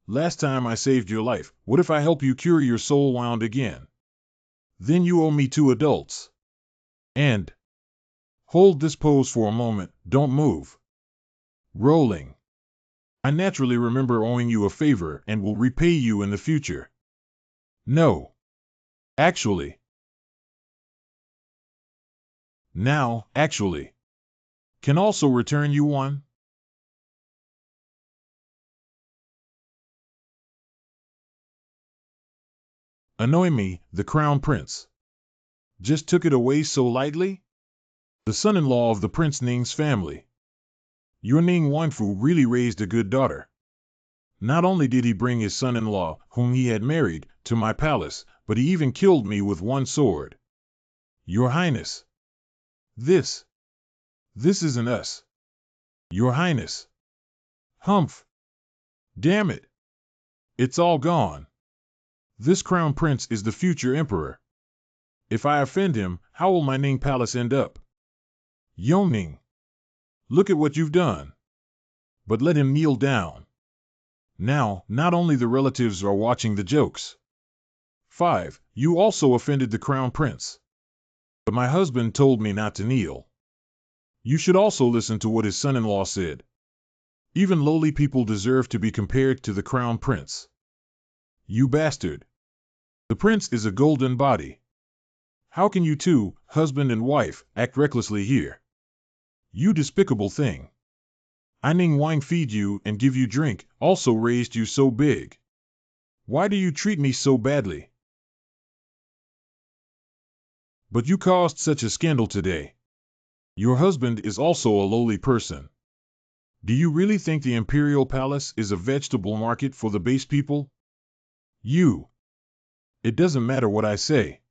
Last time I saved your life, what if I help you cure your soul wound again? Then you owe me 2 adults. And hold this pose for a moment, don't move. Rolling. I naturally remember owing you a favor and will repay you in the future. No. Actually. Now, actually. can also return you one. Annoy me, the crown prince. Just took it away so lightly? The son-in-law of the Prince Ning's family. Your Ning Wanfu really raised a good daughter. Not only did he bring his son-in-law, whom he had married, to my palace, but he even killed me with one sword. Your Highness. This isn't us. Your Highness. Humph. Damn it. It's all gone. This crown prince is the future emperor. If I offend him, how will my Ning palace end up? Yongning. Look at what you've done. But let him kneel down. Now, not only the relatives are watching the jokes. 5. You also offended the crown prince. But my husband told me not to kneel. You should also listen to what his son-in-law said. Even lowly people deserve to be compared to the crown prince. You bastard. The prince is a golden body. How can you two, husband and wife, act recklessly here? You despicable thing. I Ning wine feed you and give you drink, also raised you so big. Why do you treat me so badly? But you caused such a scandal today. Your husband is also a lowly person. Do you really think the imperial palace is a vegetable market for the base people? You. It doesn't matter what I say.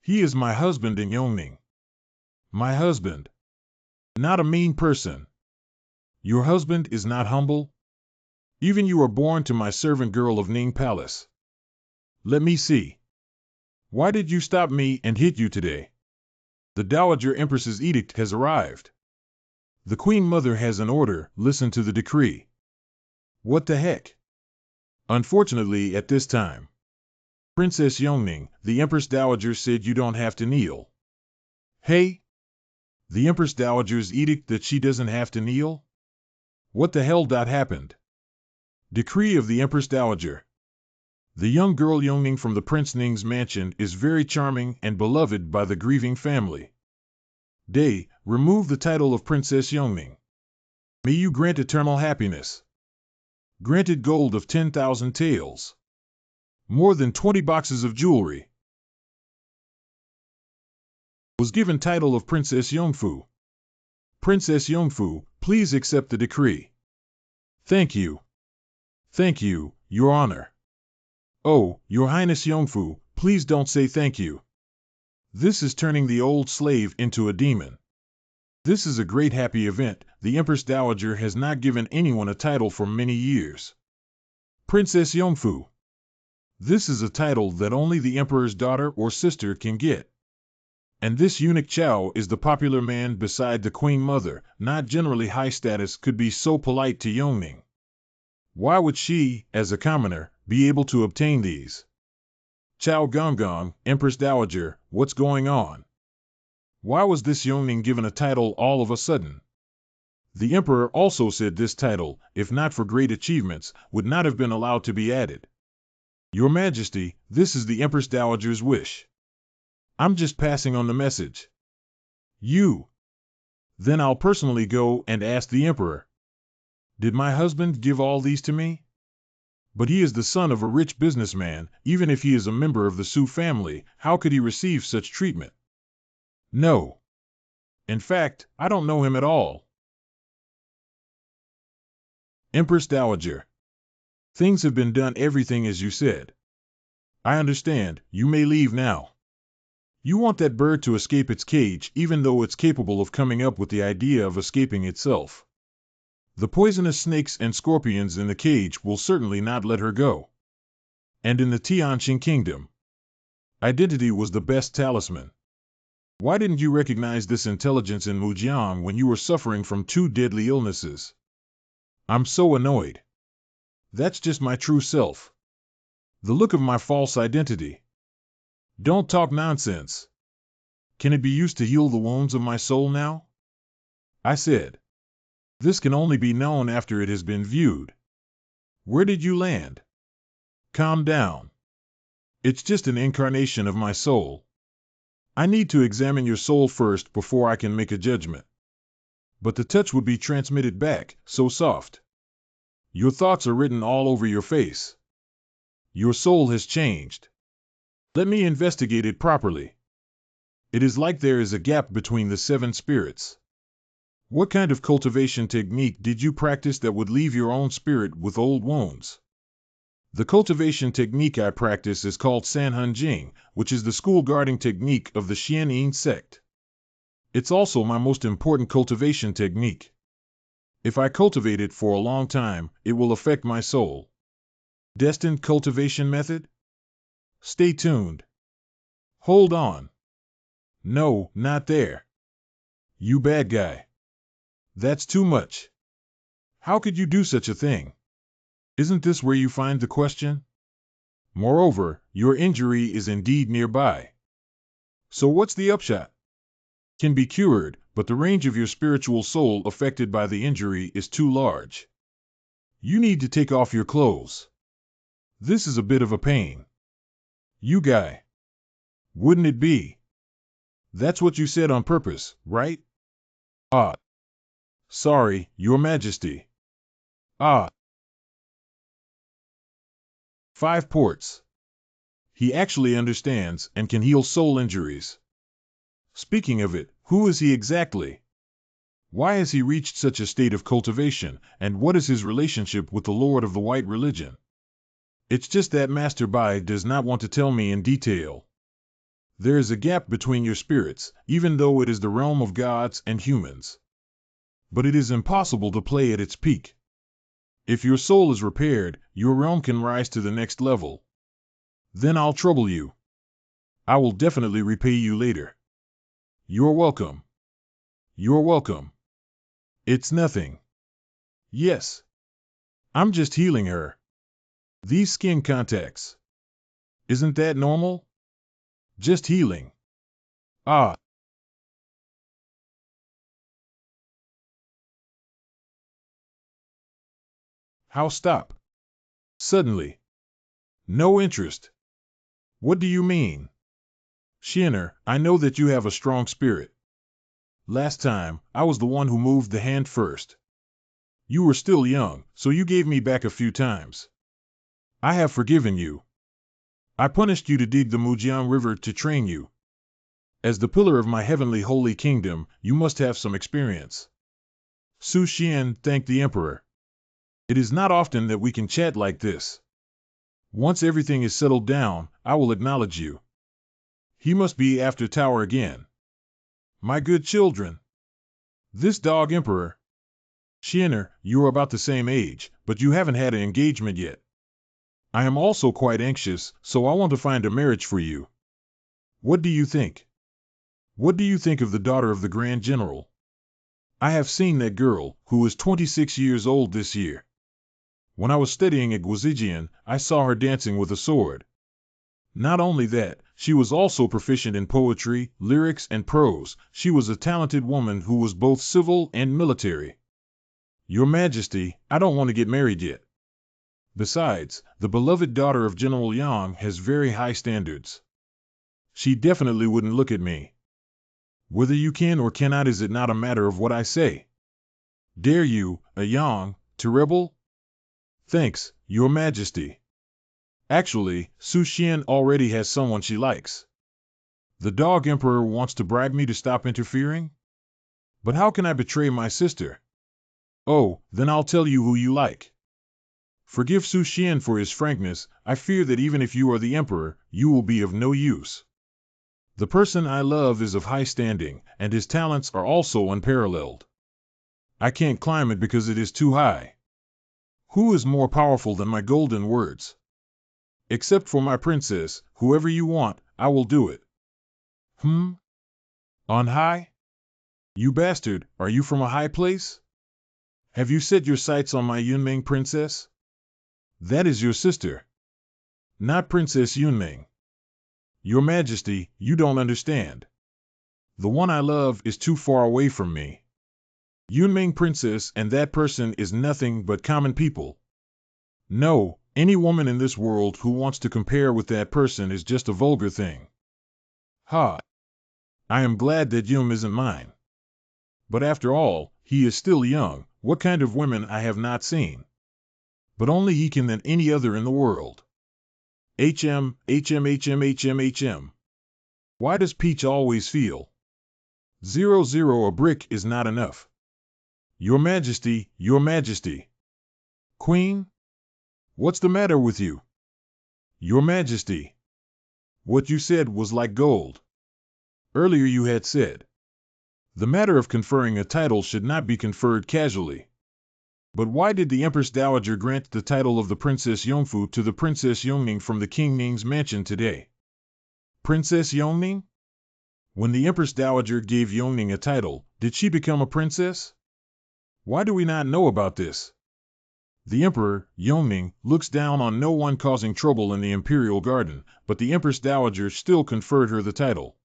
He is my husband in Yongning. My husband. Not a mean person. Your husband is not humble? Even you are born to my servant girl of Ning Palace. Let me see. Why did you stop me and hit you today? The Dowager Empress's edict has arrived. The Queen Mother has an order, listen to the decree. What the heck? Unfortunately, at this time, Princess Yongning, the Empress Dowager said you don't have to kneel. Hey? The Empress Dowager's edict that she doesn't have to kneel? What the hell happened? Decree of the Empress Dowager. The young girl Yongning from the Prince Ning's mansion is very charming and beloved by the grieving family. Day, remove the title of Princess Yongning. May you grant eternal happiness. Granted gold of 10,000 taels. More than 20 boxes of jewelry. Was given title of Princess Yongfu. Princess Yongfu, please accept the decree. Thank you. Thank you, Your Honor. Oh, Your Highness Yongfu, please don't say thank you. This is turning the old slave into a demon. This is a great happy event. The Empress Dowager has not given anyone a title for many years. Princess Yongfu. This is a title that only the Emperor's daughter or sister can get. And this eunuch Chao is the popular man beside the Queen Mother, not generally high status, could be so polite to Yongning. Why would she, as a commoner, be able to obtain these? Chao Gonggong, Empress Dowager, what's going on? Why was this Yongning given a title all of a sudden? The Emperor also said this title, if not for great achievements, would not have been allowed to be added. Your Majesty, this is the Empress Dowager's wish. I'm just passing on the message. You. Then I'll personally go and ask the Emperor. Did my husband give all these to me? But he is the son of a rich businessman. Even if he is a member of the Su family, how could he receive such treatment? No. In fact, I don't know him at all. Empress Dowager. Things have been done everything as you said. I understand, you may leave now. You want that bird to escape its cage even though it's capable of coming up with the idea of escaping itself. The poisonous snakes and scorpions in the cage will certainly not let her go. And in the Tianqing Kingdom, identity was the best talisman. Why didn't you recognize this intelligence in Mujiang when you were suffering from 2 deadly illnesses? I'm so annoyed. That's just my true self. The look of my false identity. Don't talk nonsense. Can it be used to heal the wounds of my soul now? I said. This can only be known after it has been viewed. Where did you land? Calm down. It's just an incarnation of my soul. I need to examine your soul first before I can make a judgment. But the touch would be transmitted back, so soft. Your thoughts are written all over your face. Your soul has changed. Let me investigate it properly. It is like there is a gap between the seven spirits. What kind of cultivation technique did you practice that would leave your own spirit with old wounds? The cultivation technique I practice is called Sanhun Jing, which is the school guarding technique of the Xianyin sect. It's also my most important cultivation technique. If I cultivate it for a long time, it will affect my soul. Destined cultivation method? Stay tuned. Hold on. No, not there. You bad guy. That's too much. How could you do such a thing? Isn't this where you find the question? Moreover, your injury is indeed nearby. So what's the upshot? Can be cured, but the range of your spiritual soul affected by the injury is too large. You need to take off your clothes. This is a bit of a pain. You guy. Wouldn't it be? That's what you said on purpose, right? Ah. Sorry, Your Majesty. Ah. 5 ports. He actually understands and can heal soul injuries. Speaking of it, who is he exactly? Why has he reached such a state of cultivation, and what is his relationship with the Lord of the White Religion? It's just that Master Bai does not want to tell me in detail. There is a gap between your spirits, even though it is the realm of gods and humans. But it is impossible to play at its peak. If your soul is repaired, your realm can rise to the next level. Then I'll trouble you. I will definitely repay you later. You're welcome. You're welcome. It's nothing. Yes. I'm just healing her. These skin contacts. Isn't that normal? Just healing. Ah. How stop? Suddenly. No interest. What do you mean? Shinner, I know that you have a strong spirit. Last time, I was the one who moved the hand first. You were still young, so you gave me back a few times. I have forgiven you. I punished you to dig the Mujiang River to train you. As the pillar of my heavenly holy kingdom, you must have some experience. Su Xian thanked the emperor. It is not often that we can chat like this. Once everything is settled down, I will acknowledge you. He must be after Tower again. My good children. This dog emperor. Xianer, you are about the same age, but you haven't had an engagement yet. I am also quite anxious, so I want to find a marriage for you. What do you think? What do you think of the daughter of the Grand General? I have seen that girl, who is 26 years old this year. When I was studying at Guizijian, I saw her dancing with a sword. Not only that, she was also proficient in poetry, lyrics, and prose. She was a talented woman who was both civil and military. Your Majesty, I don't want to get married yet. Besides, the beloved daughter of General Yang has very high standards. She definitely wouldn't look at me. Whether you can or cannot is it not a matter of what I say. Dare you, a Yang, to rebel? Thanks, Your Majesty. Actually, Su Xian already has someone she likes. The dog emperor wants to bribe me to stop interfering? But how can I betray my sister? Oh, then I'll tell you who you like. Forgive Su Xian for his frankness. I fear that even if you are the emperor, you will be of no use. The person I love is of high standing, and his talents are also unparalleled. I can't climb it because it is too high. Who is more powerful than my golden words? Except for my princess, whoever you want, I will do it. On high? You bastard, are you from a high place? Have you set your sights on my Yunming princess? That is your sister. Not Princess Yunming. Your Majesty, you don't understand. The one I love is too far away from me. Yunming princess and that person is nothing but common people. No, any woman in this world who wants to compare with that person is just a vulgar thing. Ha! I am glad that Yum isn't mine. But after all, he is still young. What kind of women I have not seen. But only he can than any other in the world. HM. Why does Peach always feel 0 a brick is not enough? Your Majesty, Your Majesty. Queen? What's the matter with you? Your Majesty. What you said was like gold. Earlier you had said, the matter of conferring a title should not be conferred casually. But why did the Empress Dowager grant the title of the Princess Yongfu to the Princess Yongning from the King Ning's mansion today? Princess Yongning? When the Empress Dowager gave Yongning a title, did she become a princess? Why do we not know about this? The Emperor, Yongning, looks down on no one causing trouble in the imperial garden, but the Empress Dowager still conferred her the title.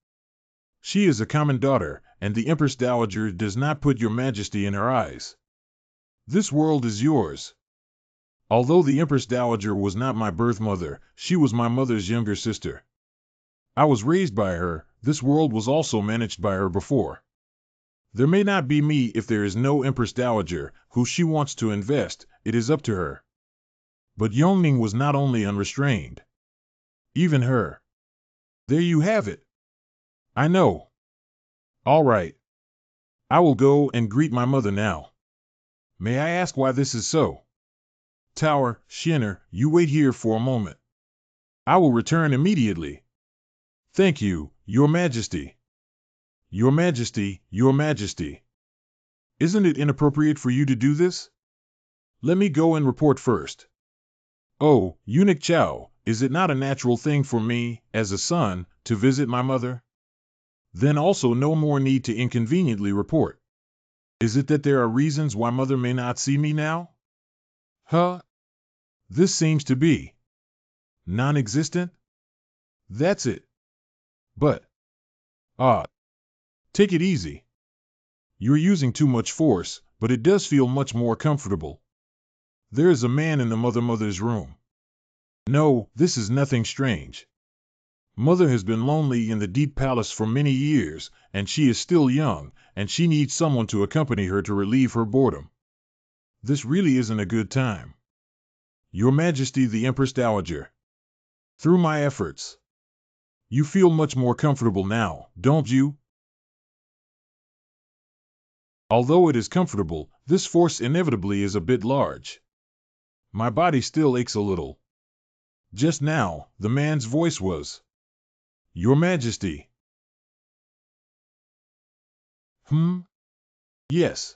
She is a common daughter, and the Empress Dowager does not put Your Majesty in her eyes. This world is yours. Although the Empress Dowager was not my birth mother, she was my mother's younger sister. I was raised by her. This world was also managed by her before. There may not be me if there is no Empress Dowager, who she wants to invest, it is up to her. But Yongning was not only unrestrained. Even her. There you have it. I know. All right. I will go and greet my mother now. May I ask why this is so? Tower, Shinner, you wait here for a moment. I will return immediately. Thank you, Your Majesty. Your Majesty, Your Majesty. Isn't it inappropriate for you to do this? Let me go and report first. Oh, Eunuch Chow, is it not a natural thing for me, as a son, to visit my mother? Then also no more need to inconveniently report. Is it that there are reasons why mother may not see me now? Huh? This seems to be non-existent? That's it. But, take it easy. You're using too much force, but it does feel much more comfortable. There is a man in the mother's room. No, this is nothing strange. Mother has been lonely in the deep palace for many years, and she is still young, and she needs someone to accompany her to relieve her boredom. This really isn't a good time. Your Majesty the Empress Dowager. Through my efforts. You feel much more comfortable now, don't you? Although it is comfortable, this force inevitably is a bit large. My body still aches a little. Just now, the man's voice was, Your Majesty. Yes.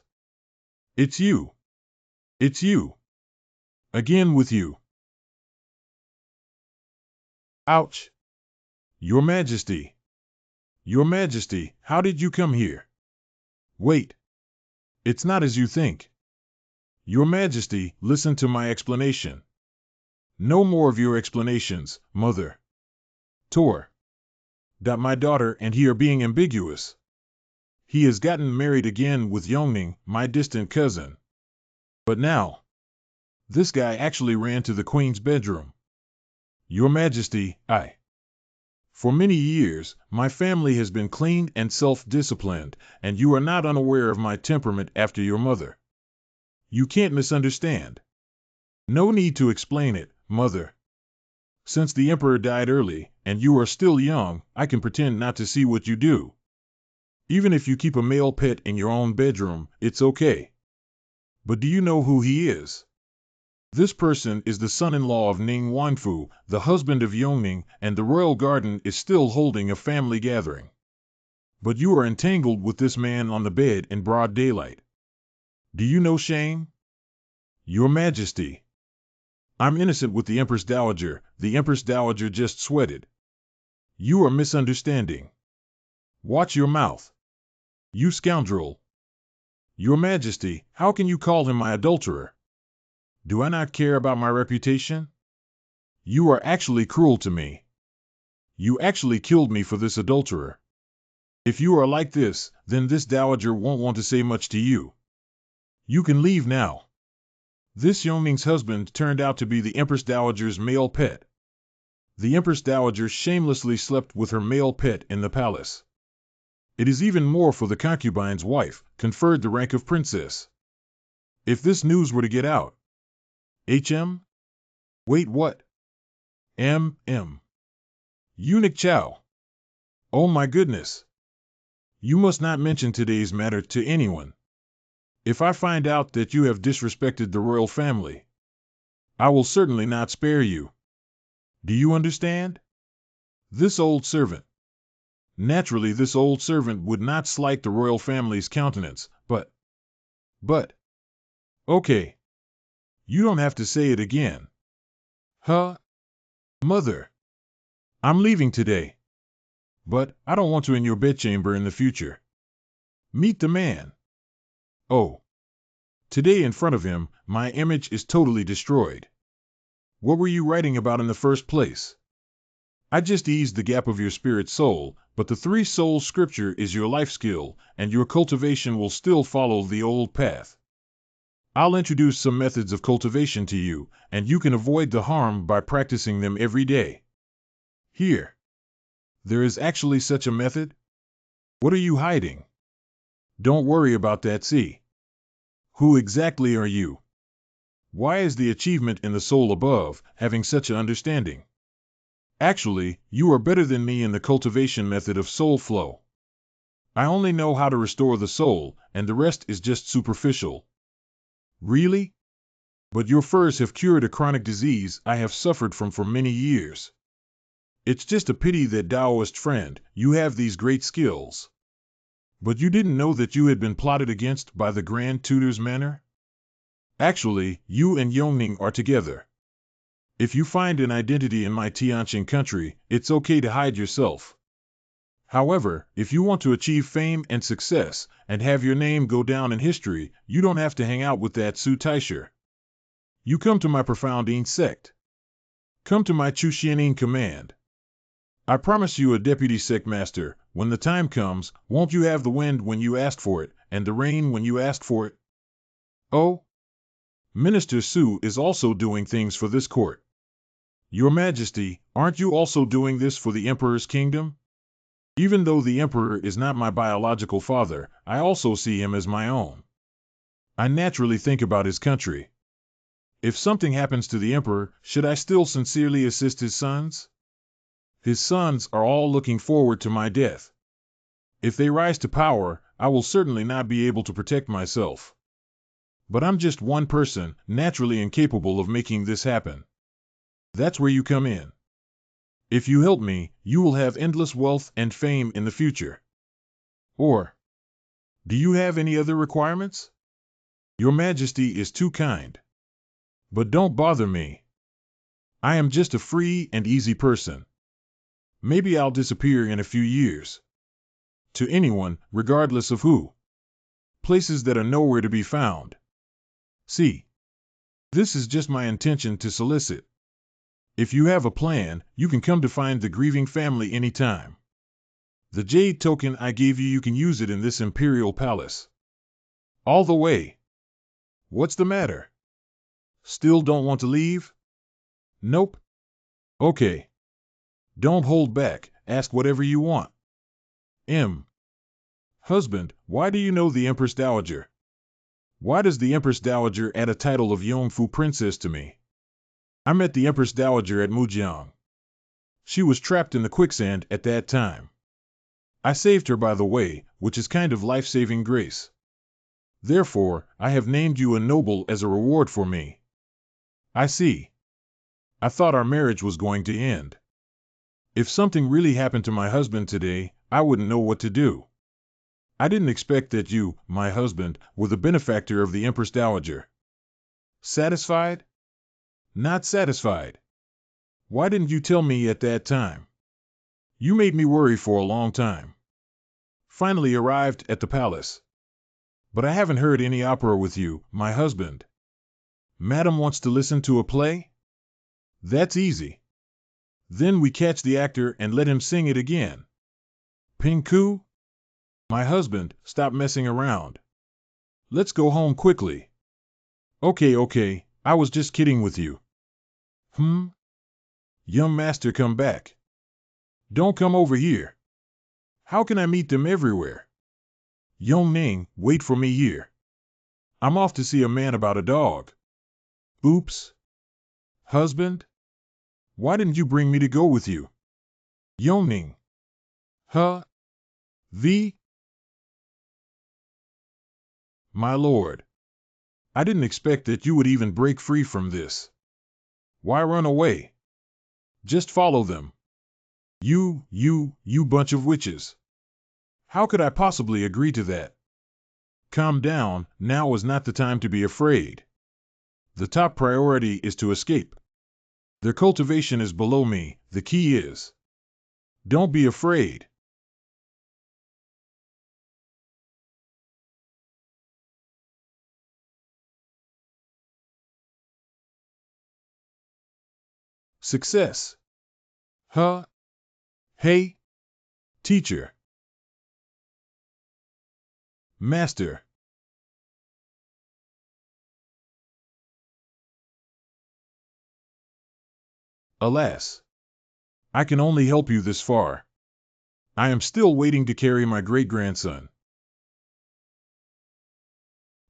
It's you. It's you. Again with you. Ouch. Your Majesty. Your Majesty, how did you come here? Wait. It's not as you think. Your Majesty, listen to my explanation. No more of your explanations, Mother. Tor. My daughter and he are being ambiguous. He has gotten married again with Yongning, my distant cousin. But now, this guy actually ran to the Queen's bedroom. Your Majesty, For many years, my family has been clean and self-disciplined, and you are not unaware of my temperament after your mother. You can't misunderstand. No need to explain it, Mother. Since the Emperor died early, and you are still young, I can pretend not to see what you do. Even if you keep a male pet in your own bedroom, it's okay. But do you know who he is? This person is the son-in-law of Ning Wanfu, the husband of Yongning, and the royal garden is still holding a family gathering. But you are entangled with this man on the bed in broad daylight. Do you know shame? Your Majesty. I'm innocent with the Empress Dowager, the Empress Dowager just sweated. You are misunderstanding. Watch your mouth. You scoundrel. Your Majesty, how can you call him my adulterer? Do I not care about my reputation? You are actually cruel to me. You actually killed me for this adulterer. If you are like this, then this dowager won't want to say much to you. You can leave now. This Yongning's husband turned out to be the Empress Dowager's male pet. The Empress Dowager shamelessly slept with her male pet in the palace. It is even more for the concubine's wife, conferred the rank of princess. If this news were to get out, HM? Wait, what? M. Eunuch Chow. Oh my goodness. You must not mention today's matter to anyone. If I find out that you have disrespected the royal family, I will certainly not spare you. Do you understand? This old servant. Naturally, this old servant would not slight the royal family's countenance, but, okay. You don't have to say it again. Huh? Mother. I'm leaving today. But I don't want to in your bedchamber in the future. Meet the man. Oh. Today in front of him, my image is totally destroyed. What were you writing about in the first place? I just eased the gap of your spirit soul, but the three soul scripture is your life skill, and your cultivation will still follow the old path. I'll introduce some methods of cultivation to you, and you can avoid the harm by practicing them every day. Here. There is actually such a method? What are you hiding? Don't worry about that, see. Who exactly are you? Why is the achievement in the soul above having such an understanding? Actually, you are better than me in the cultivation method of soul flow. I only know how to restore the soul, and the rest is just superficial. Really? But your furs have cured a chronic disease I have suffered from for many years. It's just a pity that Taoist friend, you have these great skills. But you didn't know that you had been plotted against by the Grand Tutor's manner? Actually, you and Yongning are together. If you find an identity in my Tianqing country, it's okay to hide yourself. However, if you want to achieve fame and success, and have your name go down in history, you don't have to hang out with that Su Taisher. You come to my Profounding sect. Come to my Chuxianing command. I promise you a deputy sect master. When the time comes, won't you have the wind when you asked for it, and the rain when you asked for it? Oh? Minister Su is also doing things for this court. Your Majesty, aren't you also doing this for the Emperor's kingdom? Even though the Emperor is not my biological father, I also see him as my own. I naturally think about his country. If something happens to the Emperor, should I still sincerely assist his sons? His sons are all looking forward to my death. If they rise to power, I will certainly not be able to protect myself. But I'm just one person, naturally incapable of making this happen. That's where you come in. If you help me, you will have endless wealth and fame in the future. Or, do you have any other requirements? Your Majesty is too kind. But don't bother me. I am just a free and easy person. Maybe I'll disappear in a few years. To anyone, regardless of who. Places that are nowhere to be found. See, this is just my intention to solicit. If you have a plan, you can come to find the grieving family anytime. The jade token I gave you can use it in this imperial palace. All the way. What's the matter? Still don't want to leave? Nope. Okay. Don't hold back, ask whatever you want. Husband, why do you know the Empress Dowager? Why does the Empress Dowager add a title of Yongfu Princess to me? I met the Empress Dowager at Mujiang. She was trapped in the quicksand at that time. I saved her by the way, which is kind of life-saving grace. Therefore, I have named you a noble as a reward for me. I see. I thought our marriage was going to end. If something really happened to my husband today, I wouldn't know what to do. I didn't expect that you, my husband, were the benefactor of the Empress Dowager. Satisfied? Not satisfied. Why didn't you tell me at that time? You made me worry for a long time. Finally arrived at the palace. But I haven't heard any opera with you, my husband. Madam wants to listen to a play? That's easy. Then we catch the actor and let him sing it again. Pinku? My husband, stop messing around. Let's go home quickly. Okay, I was just kidding with you. Young master, come back. Don't come over here. How can I meet them everywhere? Yongning, wait for me here. I'm off to see a man about a dog. Oops. Husband? Why didn't you bring me to go with you? Yongning. Huh? The? My lord. I didn't expect that you would even break free from this. Why run away? Just follow them. You bunch of witches. How could I possibly agree to that? Calm down, now is not the time to be afraid. The top priority is to escape. Their cultivation is below me, the key is. Don't be afraid. Success. Huh? Hey? Teacher. Master. Alas. I can only help you this far. I am still waiting to carry my great-grandson.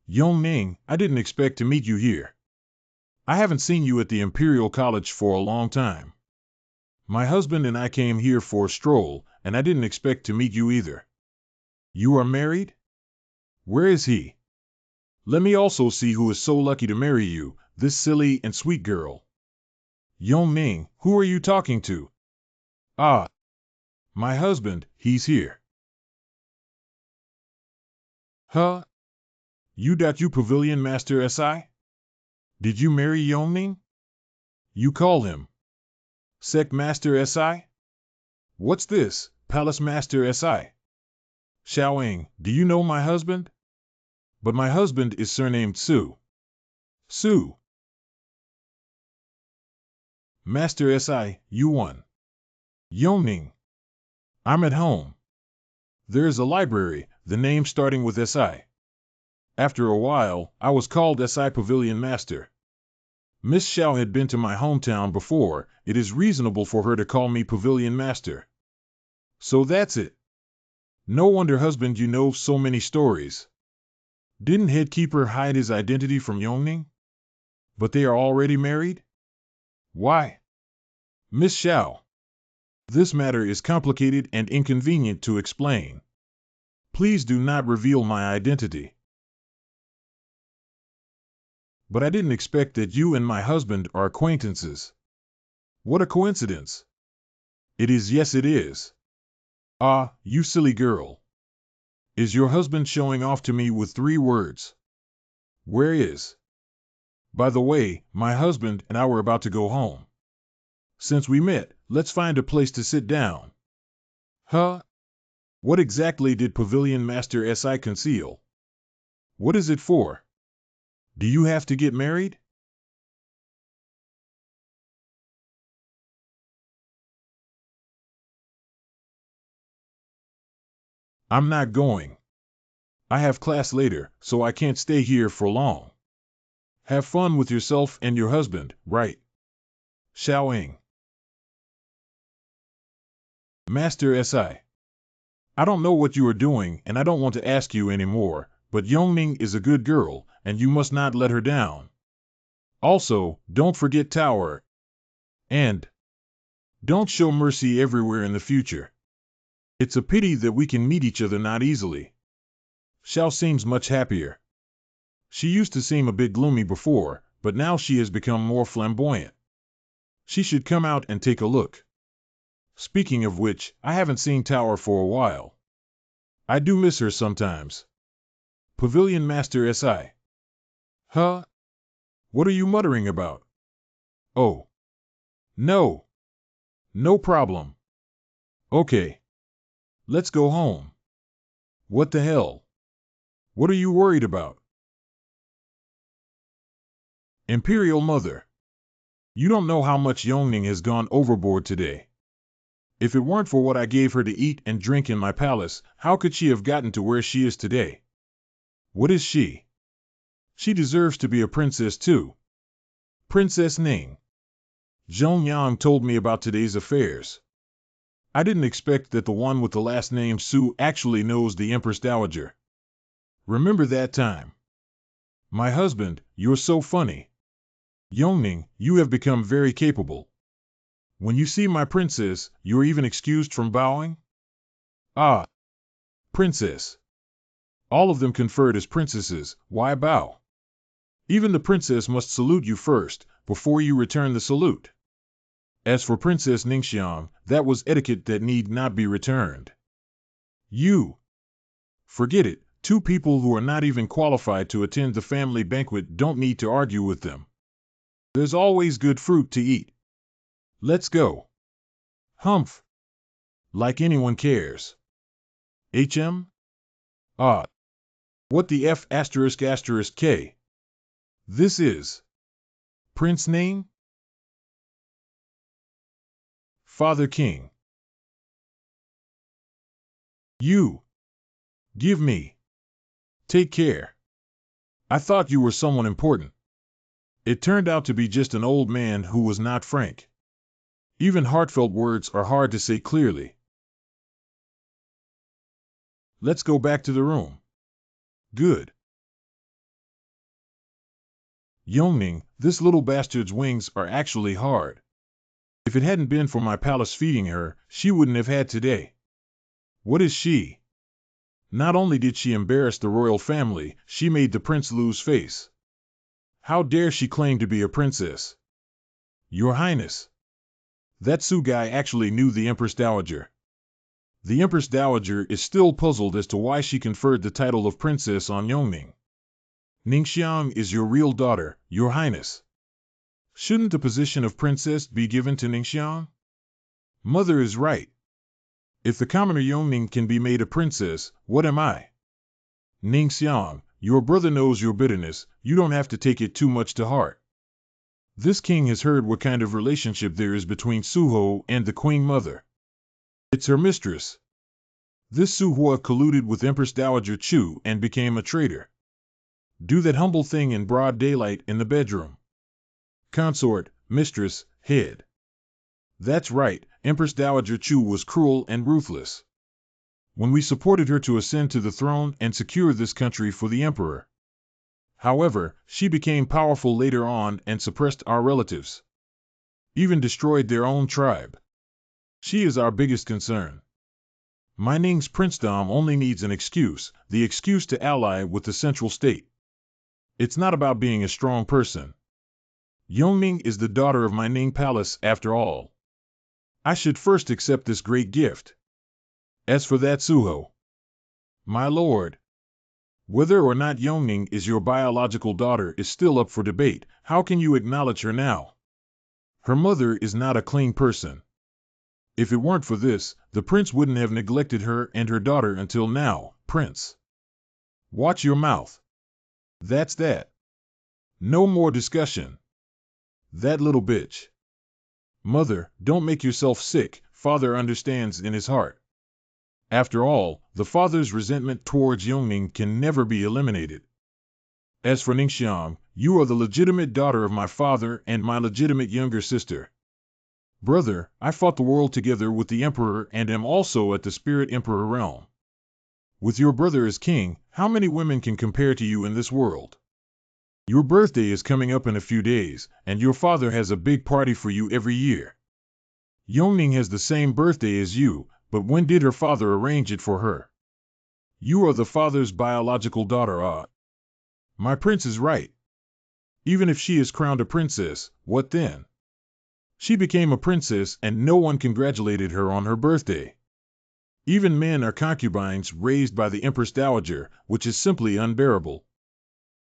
Yongning, I didn't expect to meet you here. I haven't seen you at the Imperial College for a long time. My husband and I came here for a stroll, and I didn't expect to meet you either. You are married? Where is he? Let me also see who is so lucky to marry you, this silly and sweet girl. Yongning, who are you talking to? Ah, my husband, he's here. Huh? You Pavilion Master Si? Did you marry Yongning? You call him Sect Master Si? What's this, Palace Master Si? Xiaoying, do you know my husband? But my husband is surnamed Su. Su. Master Si, you won. Yongning. I'm at home. There's a library, the name starting with Si. After a while, I was called Si Pavilion Master. Miss Xiao had been to my hometown before, it is reasonable for her to call me Pavilion Master. So that's it. No wonder husband you know so many stories. Didn't Headkeeper hide his identity from Yongning? But they are already married? Why? Miss Xiao. This matter is complicated and inconvenient to explain. Please do not reveal my identity. But I didn't expect that you and my husband are acquaintances. What a coincidence. It is, yes it is. Ah, you silly girl. Is your husband showing off to me with 3 words? Where is? By the way, my husband and I were about to go home. Since we met, let's find a place to sit down. Huh? What exactly did Pavilion Master Si conceal? What is it for? Do you have to get married? I'm not going. I have class later, so I can't stay here for long. Have fun with yourself and your husband, right? Xiaoying. Master Si. I don't know what you are doing and I don't want to ask you anymore, but Yongning is a good girl, and you must not let her down. Also, don't forget Tower. And don't show mercy everywhere in the future. It's a pity that we can meet each other not easily. Xiao seems much happier. She used to seem a bit gloomy before, but now she has become more flamboyant. She should come out and take a look. Speaking of which, I haven't seen Tower for a while. I do miss her sometimes. Pavilion Master Si. Huh? What are you muttering about? Oh. No. No problem. Okay. Let's go home. What the hell? What are you worried about? Imperial Mother. You don't know how much Yongning has gone overboard today. If it weren't for what I gave her to eat and drink in my palace, how could she have gotten to where she is today? What is she? She deserves to be a princess too. Princess Ning. Zhong Yang told me about today's affairs. I didn't expect that the one with the last name Su actually knows the Empress Dowager. Remember that time? My husband, you're so funny. Yongning, you have become very capable. When you see my princess, you're even excused from bowing? Ah, princess. All of them conferred as princesses, why bow? Even the princess must salute you first, before you return the salute. As for Princess Ningxiang, that was etiquette that need not be returned. You. Forget it, two people who are not even qualified to attend the family banquet don't need to argue with them. There's always good fruit to eat. Let's go. Humph. Like anyone cares. HM? Ah. What the F asterisk asterisk K? This is. Prince name? Father King. You. Give me. Take care. I thought you were someone important. It turned out to be just an old man who was not frank. Even heartfelt words are hard to say clearly. Let's go back to the room. Good. Yongning, this little bastard's wings are actually hard. If it hadn't been for my palace feeding her, she wouldn't have had today. What is she? Not only did she embarrass the royal family, she made the prince lose face. How dare she claim to be a princess? Your Highness. That Su guy actually knew the Empress Dowager. The Empress Dowager is still puzzled as to why she conferred the title of princess on Yongning. Ningxiang is your real daughter, Your Highness. Shouldn't the position of princess be given to Ningxiang? Mother is right. If the commoner Yongning can be made a princess, what am I? Ningxiang, your brother knows your bitterness, you don't have to take it too much to heart. This king has heard what kind of relationship there is between Suho and the Queen Mother. It's her mistress. This Suhua colluded with Empress Dowager Chu and became a traitor. Do that humble thing in broad daylight in the bedroom. Consort, mistress, head. That's right, Empress Dowager Chu was cruel and ruthless. When we supported her to ascend to the throne and secure this country for the emperor. However, she became powerful later on and suppressed our relatives. Even destroyed their own tribe. She is our biggest concern. My Ning's princedom only needs an excuse, the excuse to ally with the central state. It's not about being a strong person. Yongning is the daughter of my Ning palace after all. I should first accept this great gift. As for that Suho. My lord. Whether or not Yongning is your biological daughter is still up for debate. How can you acknowledge her now? Her mother is not a clean person. If it weren't for this, the prince wouldn't have neglected her and her daughter until now, prince. Watch your mouth. That's that. No more discussion. That little bitch. Mother, don't make yourself sick, father understands in his heart. After all, the father's resentment towards Yongning can never be eliminated. As for Ningxiang, you are the legitimate daughter of my father and my legitimate younger sister. Brother, I fought the world together with the emperor and am also at the spirit emperor realm. With your brother as king, how many women can compare to you in this world? Your birthday is coming up in a few days, and your father has a big party for you every year. Yongning has the same birthday as you, but when did her father arrange it for her? You are the father's biological daughter, My prince is right. Even if she is crowned a princess, what then? She became a princess and no one congratulated her on her birthday. Even men are concubines raised by the Empress Dowager, which is simply unbearable.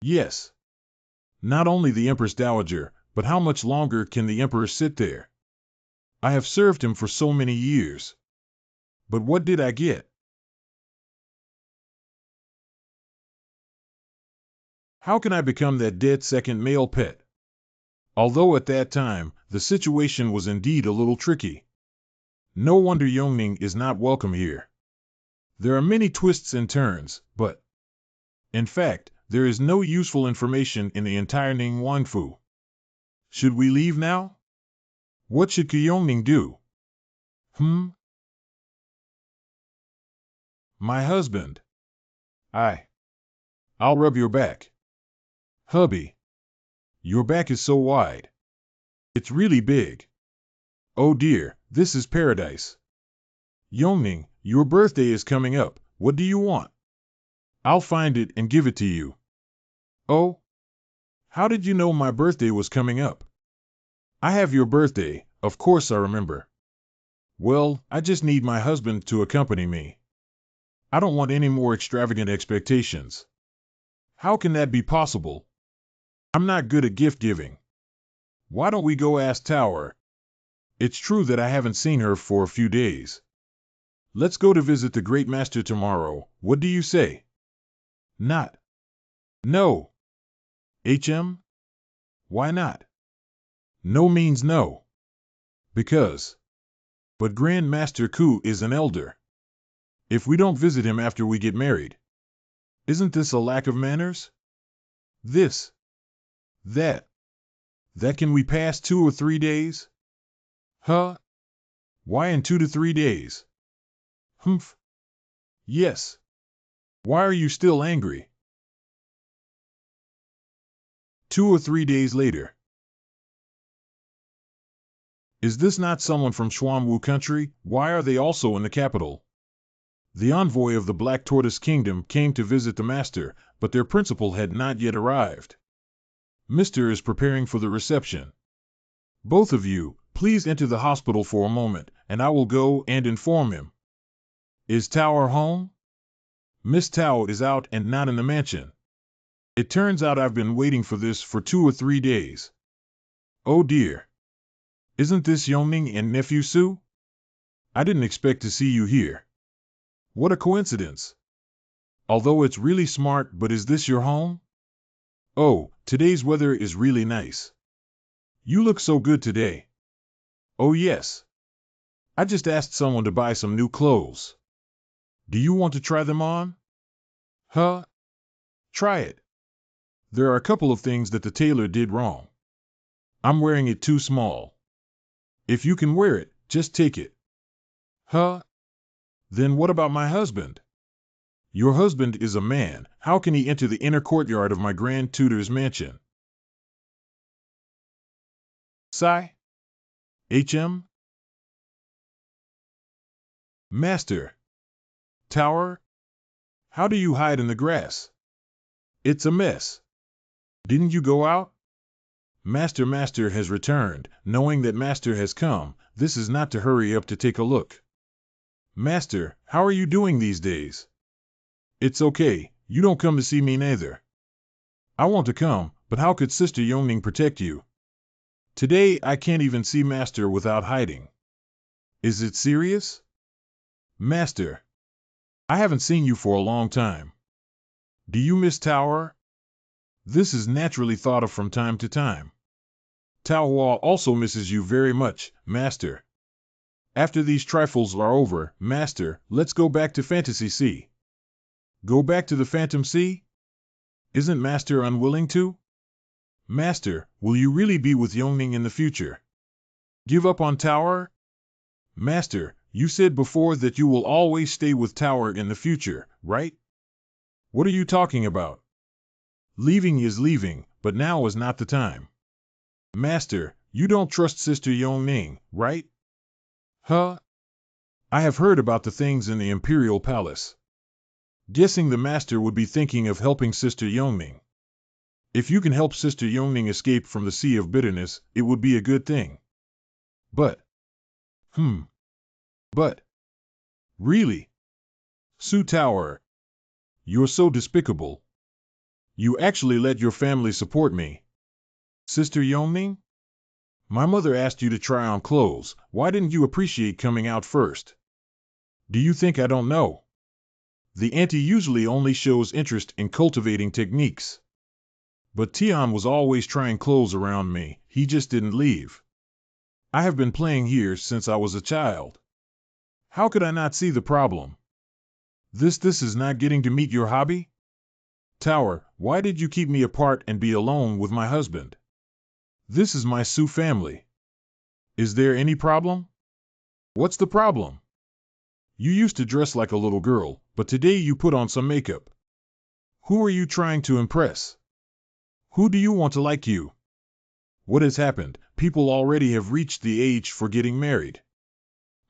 Yes. Not only the Empress Dowager, but how much longer can the emperor sit there? I have served him for so many years. But what did I get? How can I become that dead second male pet? Although at that time, the situation was indeed a little tricky. No wonder Yongning is not welcome here. There are many twists and turns, but in fact, there is no useful information in the entire Ning Wanfu. Should we leave now? What should Yongning do? My husband. I'll rub your back. Hubby, your back is so wide. It's really big. Oh dear, this is paradise. Yongning, your birthday is coming up. What do you want? I'll find it and give it to you. Oh? How did you know my birthday was coming up? I have your birthday, of course I remember. Well, I just need my husband to accompany me. I don't want any more extravagant expectations. How can that be possible? I'm not good at gift giving. Why don't we go ask Tower? It's true that I haven't seen her for a few days. Let's go to visit the Great Master tomorrow. What do you say? Not. No. HM? Why not? No means no. Because. But Grand Master Ku is an elder. If we don't visit him after we get married, isn't this a lack of manners? This. That. That can we pass 2 or 3 days? Huh? Why in 2 to 3 days? Humph. Yes. Why are you still angry? 2 or 3 days later. Is this not someone from Xuanwu country? Why are they also in the capital? The envoy of the Black Tortoise Kingdom came to visit the master, but their principal had not yet arrived. Mr. is preparing for the reception. Both of you, please enter the hospital for a moment, and I will go and inform him. Is Tower home? Miss Tao is out and not in the mansion. It turns out I've been waiting for this for 2 or 3 days. Oh dear. Isn't this Yongning and nephew Su? I didn't expect to see you here. What a coincidence. Although it's really smart, but is this your home? Oh, today's weather is really nice. You look so good today. Oh yes. I just asked someone to buy some new clothes. Do you want to try them on? Huh? Try it. There are a couple of things that the tailor did wrong. I'm wearing it too small. If you can wear it, just take it. Huh? Then what about my husband? Your husband is a man. How can he enter the inner courtyard of my grand tutor's mansion? Sigh? HM? Master. Tower? How do you hide in the grass? It's a mess. Didn't you go out? Master has returned. Knowing that Master has come, this is not to hurry up to take a look. Master, how are you doing these days? It's okay, you don't come to see me neither. I want to come, but how could Sister Yongning protect you? Today I can't even see Master without hiding. Is it serious? Master, I haven't seen you for a long time. Do you miss Tower? This is naturally thought of from time to time. Tao Hua also misses you very much, Master. After these trifles are over, Master, let's go back to Fantasy Sea. Go back to the Phantom Sea? Isn't Master unwilling to? Master, will you really be with Yongning in the future? Give up on Tower? Master, you said before that you will always stay with Tower in the future, right? What are you talking about? Leaving is leaving, but now is not the time. Master, you don't trust Sister Yongning, right? Huh? I have heard about the things in the Imperial Palace. Guessing the Master would be thinking of helping Sister Yongning. If you can help Sister Yongning escape from the Sea of Bitterness, it would be a good thing. But. But. Really? Su Tower. You're so despicable. You actually let your family support me. Sister Yongning? My mother asked you to try on clothes. Why didn't you appreciate coming out first? Do you think I don't know? The auntie usually only shows interest in cultivating techniques. But Tian was always trying clothes around me. He just didn't leave. I have been playing here since I was a child. How could I not see the problem? This is not getting to meet your hobby? Tower, why did you keep me apart and be alone with my husband? This is my Su family. Is there any problem? What's the problem? You used to dress like a little girl, but today you put on some makeup. Who are you trying to impress? Who do you want to like you? What has happened? People already have reached the age for getting married.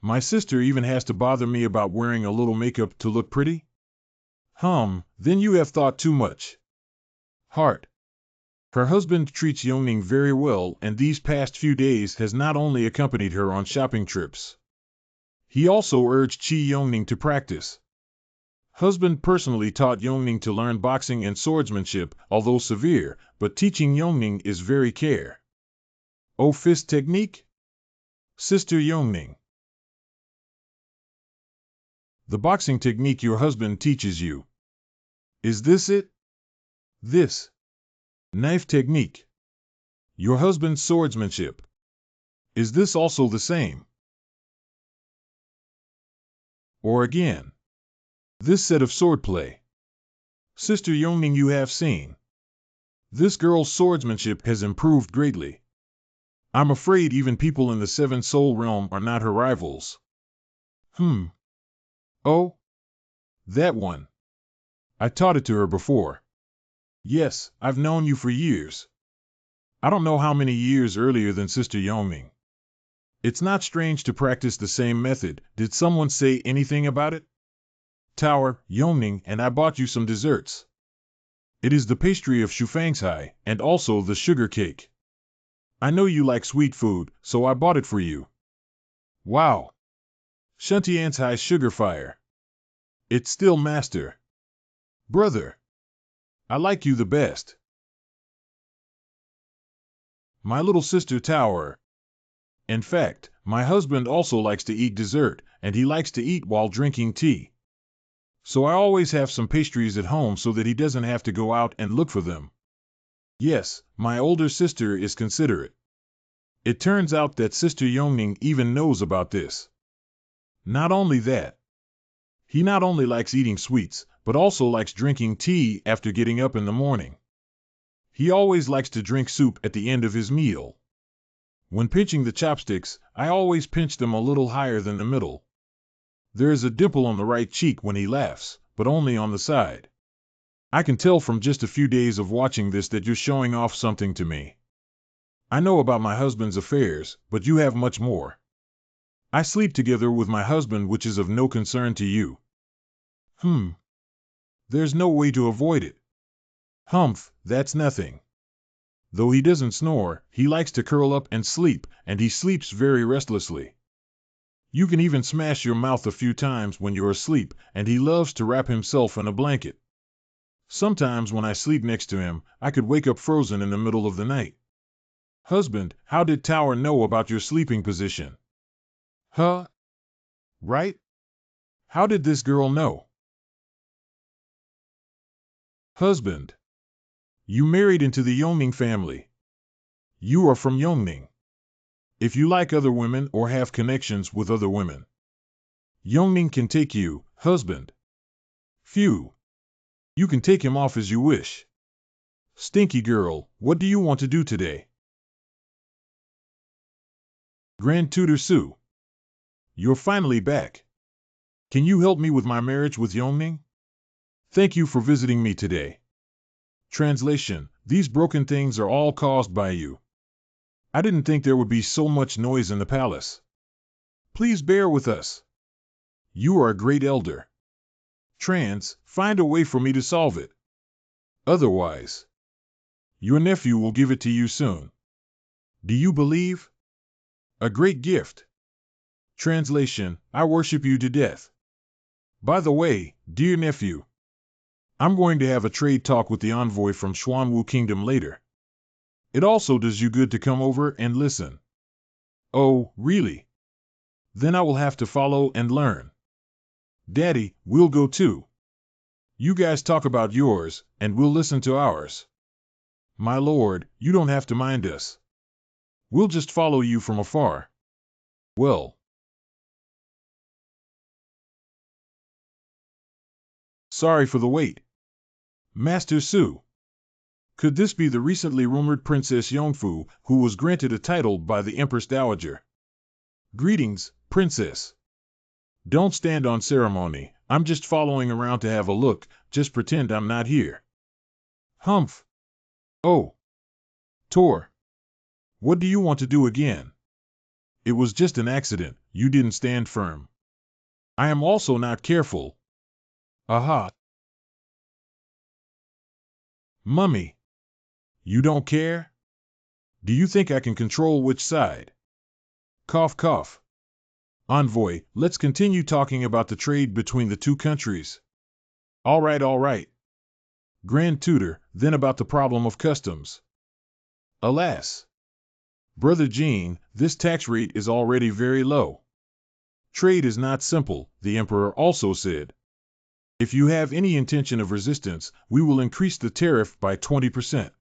My sister even has to bother me about wearing a little makeup to look pretty? Then you have thought too much. Heart. Her husband treats Yongning very well, and these past few days has not only accompanied her on shopping trips. He also urged Chi Yongning to practice. Husband personally taught Yongning to learn boxing and swordsmanship, although severe, but teaching Yongning is very care. Oh, fist technique? Sister Yongning. The boxing technique your husband teaches you. Is this it? This. Knife technique. Your husband's swordsmanship. Is this also the same? Or again. This set of swordplay. Sister Yongning, you have seen. This girl's swordsmanship has improved greatly. I'm afraid even people in the Seven Soul Realm are not her rivals. Oh? That one. I taught it to her before. Yes, I've known you for years. I don't know how many years earlier than Sister Yongning. It's not strange to practice the same method. Did someone say anything about it? Tower, Yongning, and I bought you some desserts. It is the pastry of Shufangsai, and also the sugar cake. I know you like sweet food, so I bought it for you. Wow. Shuntiansai's sugar fire. It's still master. Brother. I like you the best. My little sister Tower. In fact, my husband also likes to eat dessert, and he likes to eat while drinking tea. So I always have some pastries at home so that he doesn't have to go out and look for them. Yes, my older sister is considerate. It turns out that Sister Yongning even knows about this. Not only that. He not only likes eating sweets, but also likes drinking tea after getting up in the morning. He always likes to drink soup at the end of his meal. When pinching the chopsticks, I always pinch them a little higher than the middle. There is a dimple on the right cheek when he laughs, but only on the side. I can tell from just a few days of watching this that you're showing off something to me. I know about my husband's affairs, but you have much more. I sleep together with my husband, which is of no concern to you. There's no way to avoid it. That's nothing. Though he doesn't snore, he likes to curl up and sleep, and he sleeps very restlessly. You can even smash your mouth a few times when you're asleep, and he loves to wrap himself in a blanket. Sometimes when I sleep next to him, I could wake up frozen in the middle of the night. Husband, how did Tower know about your sleeping position? Right? How did this girl know? Husband. You married into the Yongning family. You are from Yongning. If you like other women or have connections with other women, Yongning can take you, husband. Phew. You can take him off as you wish. Stinky girl, what do you want to do today? Grand Tutor Sue. You're finally back. Can you help me with my marriage with Yongning? Thank you for visiting me today. Translation: these broken things are all caused by you. I didn't think there would be so much noise in the palace. Please bear with us. You are a great elder. Find a way for me to solve it. Otherwise, your nephew will give it to you soon. Do you believe? A great gift. Translation: I worship you to death. By the way, dear nephew, I'm going to have a trade talk with the envoy from Xuanwu Kingdom later. It also does you good to come over and listen. Oh, really? Then I will have to follow and learn. Daddy, we'll go too. You guys talk about yours, and we'll listen to ours. My lord, you don't have to mind us. We'll just follow you from afar. Well. Sorry for the wait. Master Su. Could this be the recently rumored Princess Yongfu, who was granted a title by the Empress Dowager? Greetings, Princess. Don't stand on ceremony. I'm just following around to have a look. Just pretend I'm not here. Humph. Oh. Tor. What do you want to do again? It was just an accident. You didn't stand firm. I am also not careful. Aha. Mummy. You don't care? Do you think I can control which side? Cough, cough. Envoy, let's continue talking about the trade between the two countries. All right, all right. Grand Tutor, then about the problem of customs. Alas. Brother Jean, this tax rate is already very low. Trade is not simple, the Emperor also said. If you have any intention of resistance, we will increase the tariff by 20%.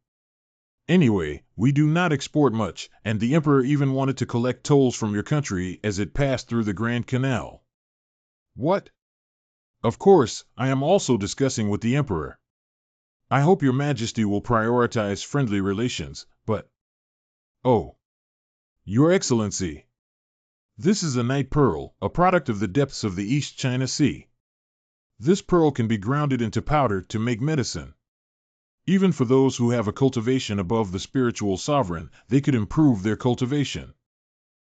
Anyway, we do not export much, and the Emperor even wanted to collect tolls from your country as it passed through the Grand Canal. What? Of course, I am also discussing with the Emperor. I hope your Majesty will prioritize friendly relations, but... Oh. Your Excellency. This is a night pearl, a product of the depths of the East China Sea. This pearl can be grounded into powder to make medicine. Even for those who have a cultivation above the spiritual sovereign, they could improve their cultivation.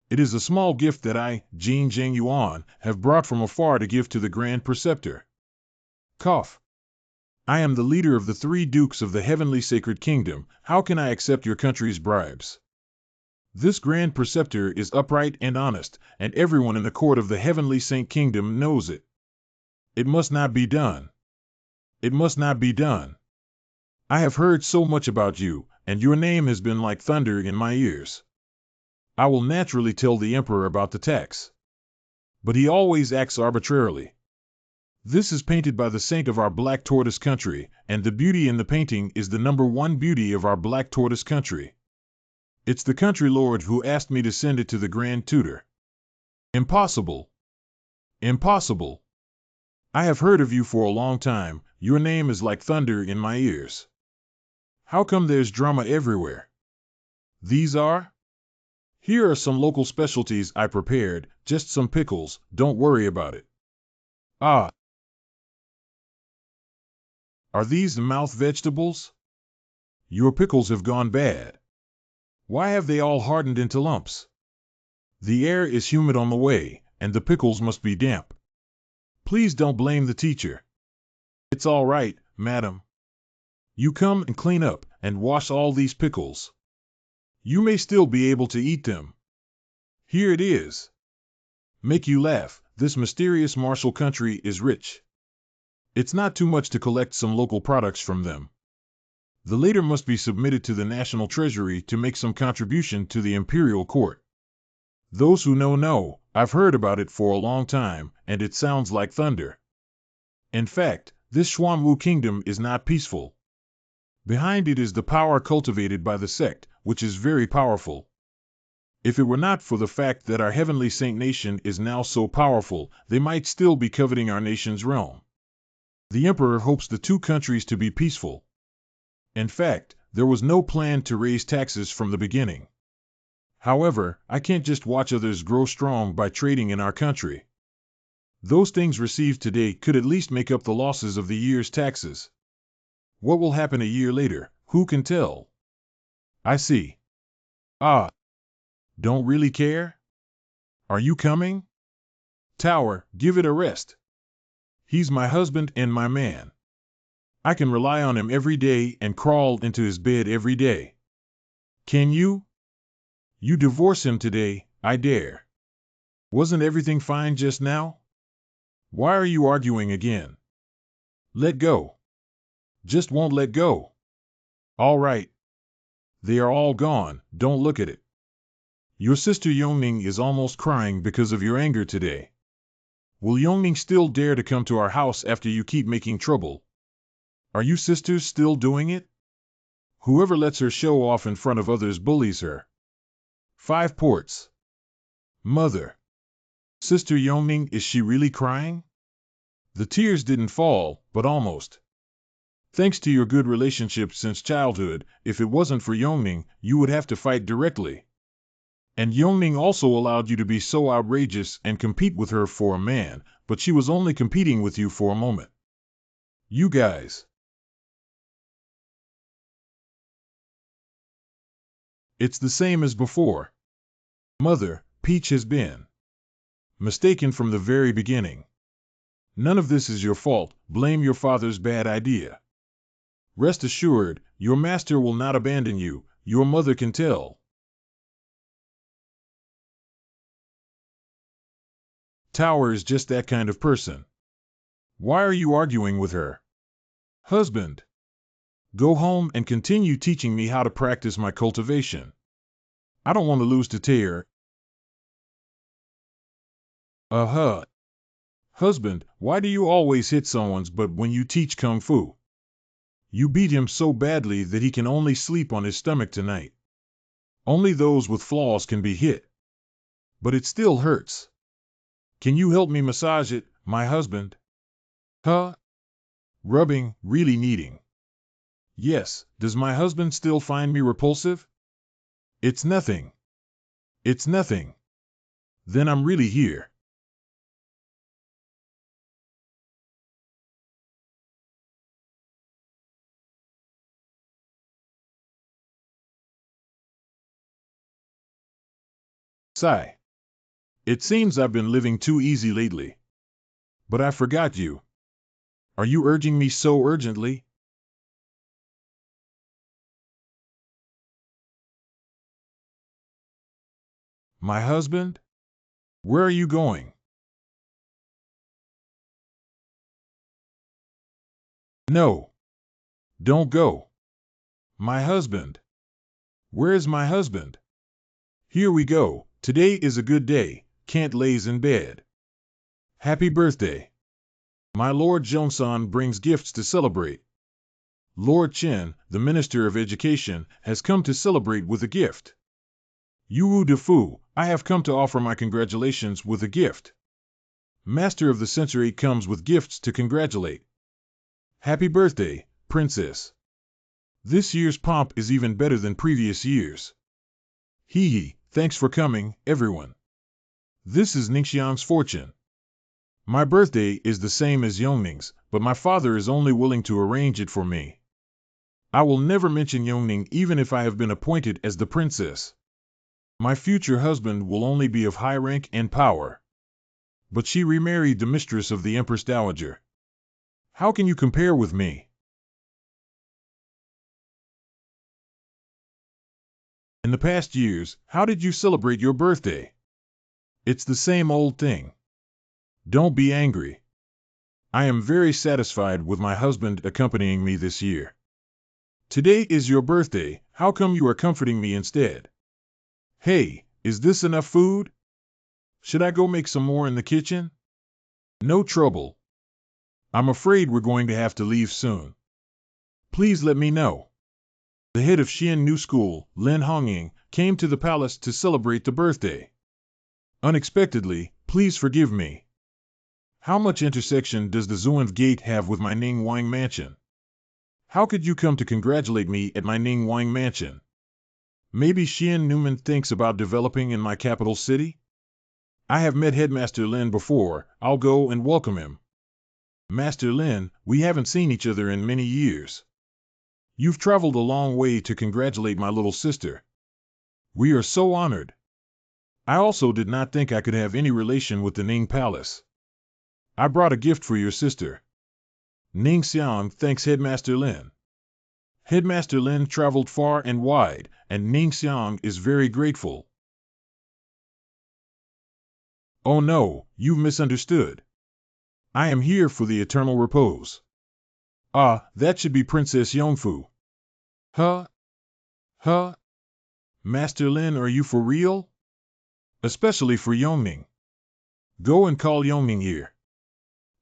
It is a small gift that I, Jin Zheng Yuan, have brought from afar to give to the Grand Preceptor. Cough. I am the leader of the 3 dukes of the heavenly sacred kingdom. How can I accept your country's bribes? This Grand Preceptor is upright and honest, and everyone in the court of the heavenly saint kingdom knows it. It must not be done. It must not be done. I have heard so much about you, and your name has been like thunder in my ears. I will naturally tell the Emperor about the tax. But he always acts arbitrarily. This is painted by the saint of our Black Tortoise country, and the beauty in the painting is the #1 beauty of our Black Tortoise country. It's the country lord who asked me to send it to the Grand Tutor. Impossible. Impossible. I have heard of you for a long time. Your name is like thunder in my ears. How come there's drama everywhere? These are? Here are some local specialties I prepared, just some pickles, don't worry about it. Ah. Are these the mouth vegetables? Your pickles have gone bad. Why have they all hardened into lumps? The air is humid on the way, and the pickles must be damp. Please don't blame the teacher. It's all right, madam. You come and clean up and wash all these pickles. You may still be able to eat them. Here it is. Make you laugh, this mysterious martial country is rich. It's not too much to collect some local products from them. The latter must be submitted to the national treasury to make some contribution to the imperial court. Those who know, I've heard about it for a long time, and it sounds like thunder. In fact, this Xuanwu kingdom is not peaceful. Behind it is the power cultivated by the sect, which is very powerful. If it were not for the fact that our heavenly saint nation is now so powerful, they might still be coveting our nation's realm. The Emperor hopes the 2 countries to be peaceful. In fact, there was no plan to raise taxes from the beginning. However, I can't just watch others grow strong by trading in our country. Those things received today could at least make up the losses of the year's taxes. What will happen a year later, who can tell? I see. Ah. Don't really care? Are you coming? Tower, give it a rest. He's my husband and my man. I can rely on him every day and crawl into his bed every day. Can you? You divorce him today, I dare. Wasn't everything fine just now? Why are you arguing again? Let go. Just won't let go. All right. They are all gone, don't look at it. Your sister Yongning is almost crying because of your anger today. Will Yongning still dare to come to our house after you keep making trouble? Are you sisters still doing it? Whoever lets her show off in front of others bullies her. 5 ports. Mother. Sister Yongning, is she really crying? The tears didn't fall, but almost. Thanks to your good relationship since childhood, if it wasn't for Yongning, you would have to fight directly. And Yongning also allowed you to be so outrageous and compete with her for a man, but she was only competing with you for a moment. You guys. It's the same as before. Mother, Peach has been mistaken from the very beginning. None of this is your fault. Blame your father's bad idea. Rest assured, your master will not abandon you. Your mother can tell. Tower is just that kind of person. Why are you arguing with her? Husband, go home and continue teaching me how to practice my cultivation. I don't want to lose to Taylor. Husband, why do you always hit someone's but when you teach Kung Fu? You beat him so badly that he can only sleep on his stomach tonight. Only those with flaws can be hit. But it still hurts. Can you help me massage it, my husband? Rubbing, really needing. Yes, does my husband still find me repulsive? It's nothing. It's nothing. Then I'm really here. Sigh. It seems I've been living too easy lately. But I forgot you. Are you urging me so urgently? My husband? Where are you going? No. Don't go. My husband. Where is my husband? Here we go. Today is a good day. Can't laze in bed. Happy birthday. My Lord Johnson brings gifts to celebrate. Lord Chen, the Minister of Education, has come to celebrate with a gift. Yu De Fu, I have come to offer my congratulations with a gift. Master of the Century comes with gifts to congratulate. Happy birthday, Princess. This year's pomp is even better than previous years. Hee hee, thanks for coming, everyone. This is Ningxiang's fortune. My birthday is the same as Yongning's, but my father is only willing to arrange it for me. I will never mention Yongning even if I have been appointed as the princess. My future husband will only be of high rank and power. But she remarried the mistress of the Empress Dowager. How can you compare with me? In the past years, how did you celebrate your birthday? It's the same old thing. Don't be angry. I am very satisfied with my husband accompanying me this year. Today is your birthday, how come you are comforting me instead? Hey, is this enough food? Should I go make some more in the kitchen? No trouble. I'm afraid we're going to have to leave soon. Please let me know. The head of Xian New School, Lin Hongying, came to the palace to celebrate the birthday. Unexpectedly, please forgive me. How much intersection does the Zuanv Gate have with my Ning Wang mansion? How could you come to congratulate me at my Ning Wang mansion? Maybe Xian Newman thinks about developing in my capital city? I have met Headmaster Lin before, I'll go and welcome him. Master Lin, we haven't seen each other in many years. You've traveled a long way to congratulate my little sister. We are so honored. I also did not think I could have any relation with the Ning Palace. I brought a gift for your sister. Ning Xiang thanks Headmaster Lin. Headmaster Lin traveled far and wide, and Ning Xiang is very grateful. Oh no, you've misunderstood. I am here for the eternal repose. Ah, that should be Princess Yongfu. Huh? Master Lin, are you for real? Especially for Yongning. Go and call Yongning here.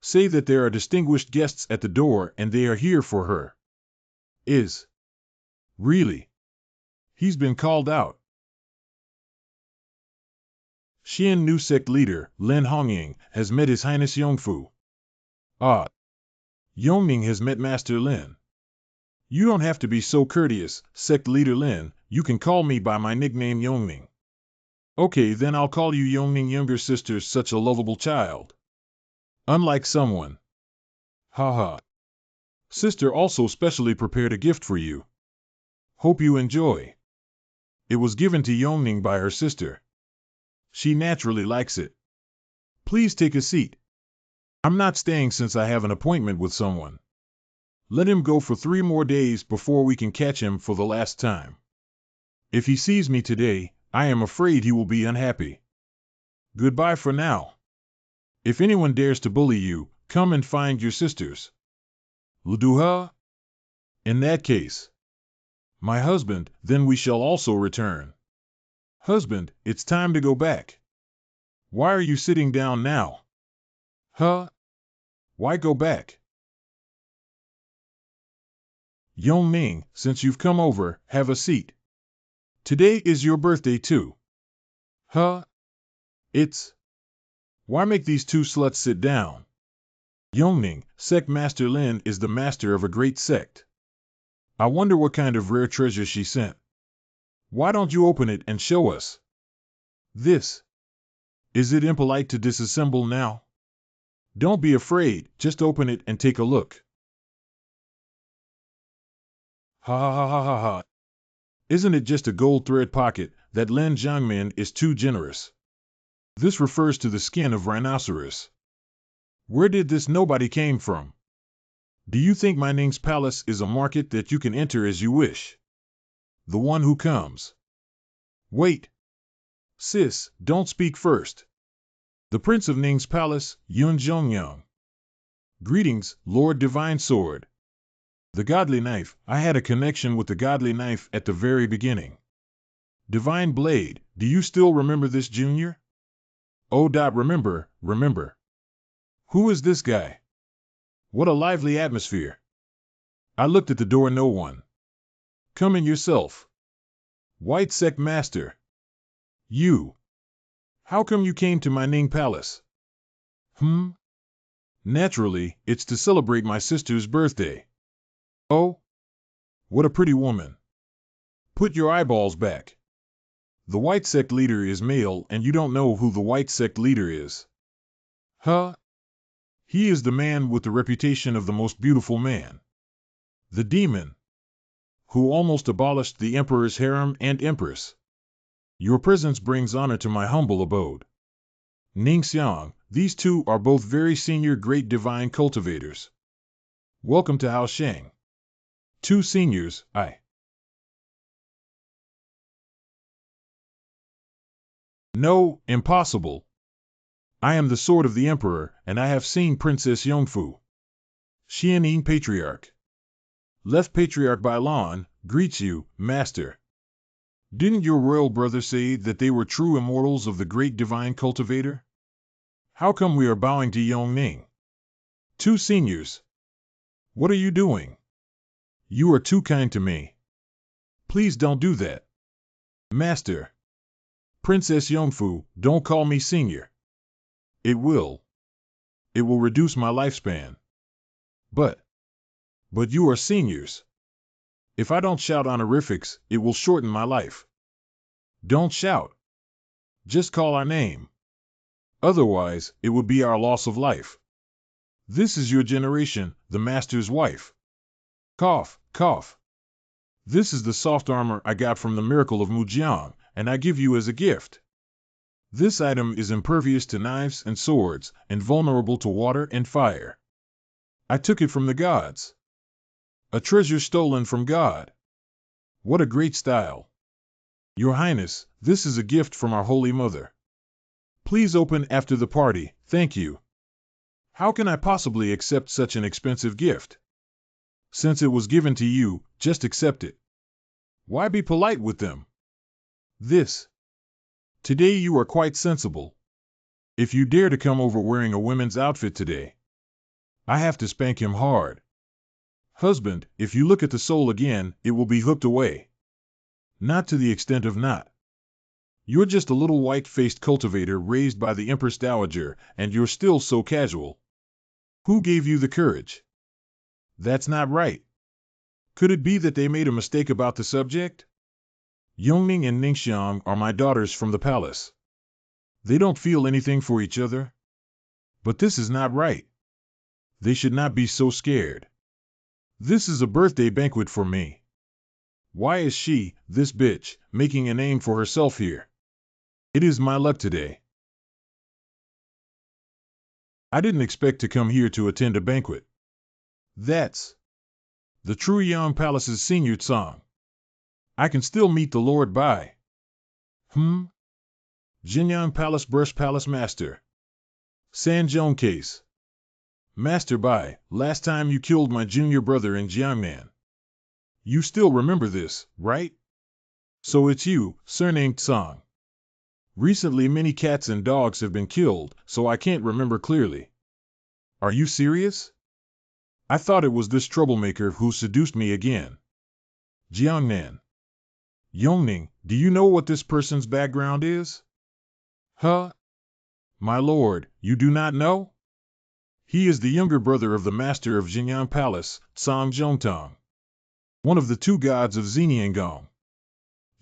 Say that there are distinguished guests at the door and they are here for her. Really? He's been called out. Xian New Sect leader, Lin Hongying, has met His Highness Yongfu. Ah. Yongning has met Master Lin. You don't have to be so courteous, Sect leader Lin, you can call me by my nickname Yongning. Okay, then I'll call you Yongning younger sister, such a lovable child. Unlike someone. Haha. Sister also specially prepared a gift for you. Hope you enjoy. It was given to Yongning by her sister. She naturally likes it. Please take a seat. I'm not staying since I have an appointment with someone. Let him go for 3 more days before we can catch him for the last time. If he sees me today, I am afraid he will be unhappy. Goodbye for now. If anyone dares to bully you, come and find your sisters. Luduha? In that case. My husband, then we shall also return. Husband, it's time to go back. Why are you sitting down now? Huh? Why go back? Yongning, since you've come over, have a seat. Today is your birthday too. Huh? It's... Why make these 2 sluts sit down? Yongning, Sect Master Lin is the master of a great sect. I wonder what kind of rare treasure she sent. Why don't you open it and show us? This. Is it impolite to disassemble now? Don't be afraid, just open it and take a look. Ha ha ha ha ha ha. Isn't it just a gold thread pocket? That Lin Jiangmin is too generous. This refers to the skin of rhinoceros. Where did this nobody came from? Do you think my Ning's palace is a market that you can enter as you wish? The one who comes. Wait. Sis, don't speak first. The Prince of Ning's palace, Yun Zhongyang. Greetings, Lord Divine Sword. The Godly Knife, I had a connection with the Godly Knife at the very beginning. Divine Blade, do you still remember this, Junior? Oh, remember. Who is this guy? What a lively atmosphere. I looked at the door, no one. Come in yourself. White Sect Master. You. How come you came to my Ning Palace? Naturally, it's to celebrate my sister's birthday. Oh? What a pretty woman. Put your eyeballs back. The White Sect leader is male and you don't know who the White Sect leader is. Huh? He is the man with the reputation of the most beautiful man. The demon. Who almost abolished the emperor's harem and empress. Your presence brings honor to my humble abode. Ning Xiang, these 2 are both very senior great divine cultivators. Welcome to Hao Sheng. 2 seniors, No, impossible. I am the sword of the emperor, and I have seen Princess Yongfu. Xianing Patriarch. Left Patriarch Bailon, greets you, Master. Didn't your royal brother say that they were true immortals of the great divine cultivator? How come we are bowing to Yongning? 2 seniors. What are you doing? You are too kind to me. Please don't do that. Master. Princess Yongfu, don't call me senior. It will reduce my lifespan. But you are seniors. If I don't shout honorifics, it will shorten my life. Don't shout. Just call our name. Otherwise, it would be our loss of life. This is your generation, the master's wife. Cough, cough. This is the soft armor I got from the miracle of Mujiang, and I give you as a gift. This item is impervious to knives and swords, and vulnerable to water and fire. I took it from the gods. A treasure stolen from God. What a great style. Your Highness, this is a gift from our Holy Mother. Please open after the party, thank you. How can I possibly accept such an expensive gift? Since it was given to you, just accept it. Why be polite with them? Today you are quite sensible. If you dare to come over wearing a women's outfit today, I have to spank him hard. Husband, if you look at the soul again, it will be hooked away. Not to the extent of not. You're just a little white-faced cultivator raised by the Empress Dowager, and you're still so casual. Who gave you the courage? That's not right. Could it be that they made a mistake about the subject? Yongning and Ningxiang are my daughters from the palace. They don't feel anything for each other. But this is not right. They should not be so scared. This is a birthday banquet for me. Why is she, this bitch, making a name for herself here? It is my luck today. I didn't expect to come here to attend a banquet. That's the True Yang Palace's senior song. I can still meet the Lord by. Jinyang Palace Brush Palace Master. Sanjong Case. Master Bai, last time you killed my junior brother in Jiangnan. You still remember this, right? So it's you, surnamed Song. Recently many cats and dogs have been killed, so I can't remember clearly. Are you serious? I thought it was this troublemaker who seduced me again. Jiangnan. Yongning, do you know what this person's background is? Huh? My lord, you do not know? He is the younger brother of the master of Jinyang Palace, Tsang Zhongtong, one of the two gods of Zeniangong.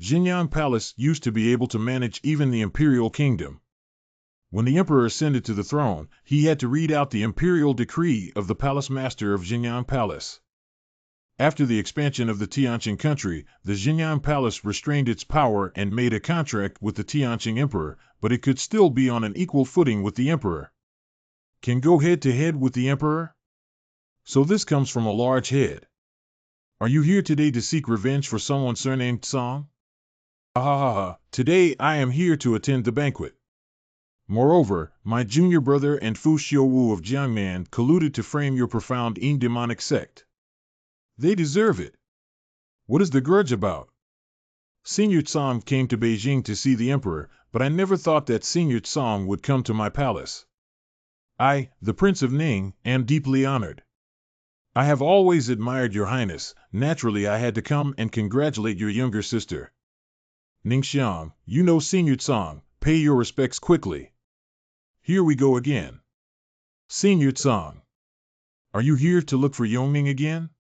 Jinyang Palace used to be able to manage even the imperial kingdom. When the emperor ascended to the throne, he had to read out the imperial decree of the palace master of Jinyang Palace. After the expansion of the Tianqing country, the Jinyang Palace restrained its power and made a contract with the Tianqing emperor, but it could still be on an equal footing with the emperor. Can go head-to-head with the emperor? So this comes from a large head. Are you here today to seek revenge for someone surnamed Song? Today I am here to attend the banquet. Moreover, my junior brother and Fu Xiuwu of Jiangnan colluded to frame your profound demonic sect. They deserve it. What is the grudge about? Senior Tsang came to Beijing to see the emperor, but I never thought that Senior Tsang would come to my palace. I, the Prince of Ning, am deeply honored. I have always admired your highness. Naturally I had to come and congratulate your younger sister. Ningxiang, you know Senior Tsang, pay your respects quickly. Here we go again. Senior Tsang. Are you here to look for Yongning again?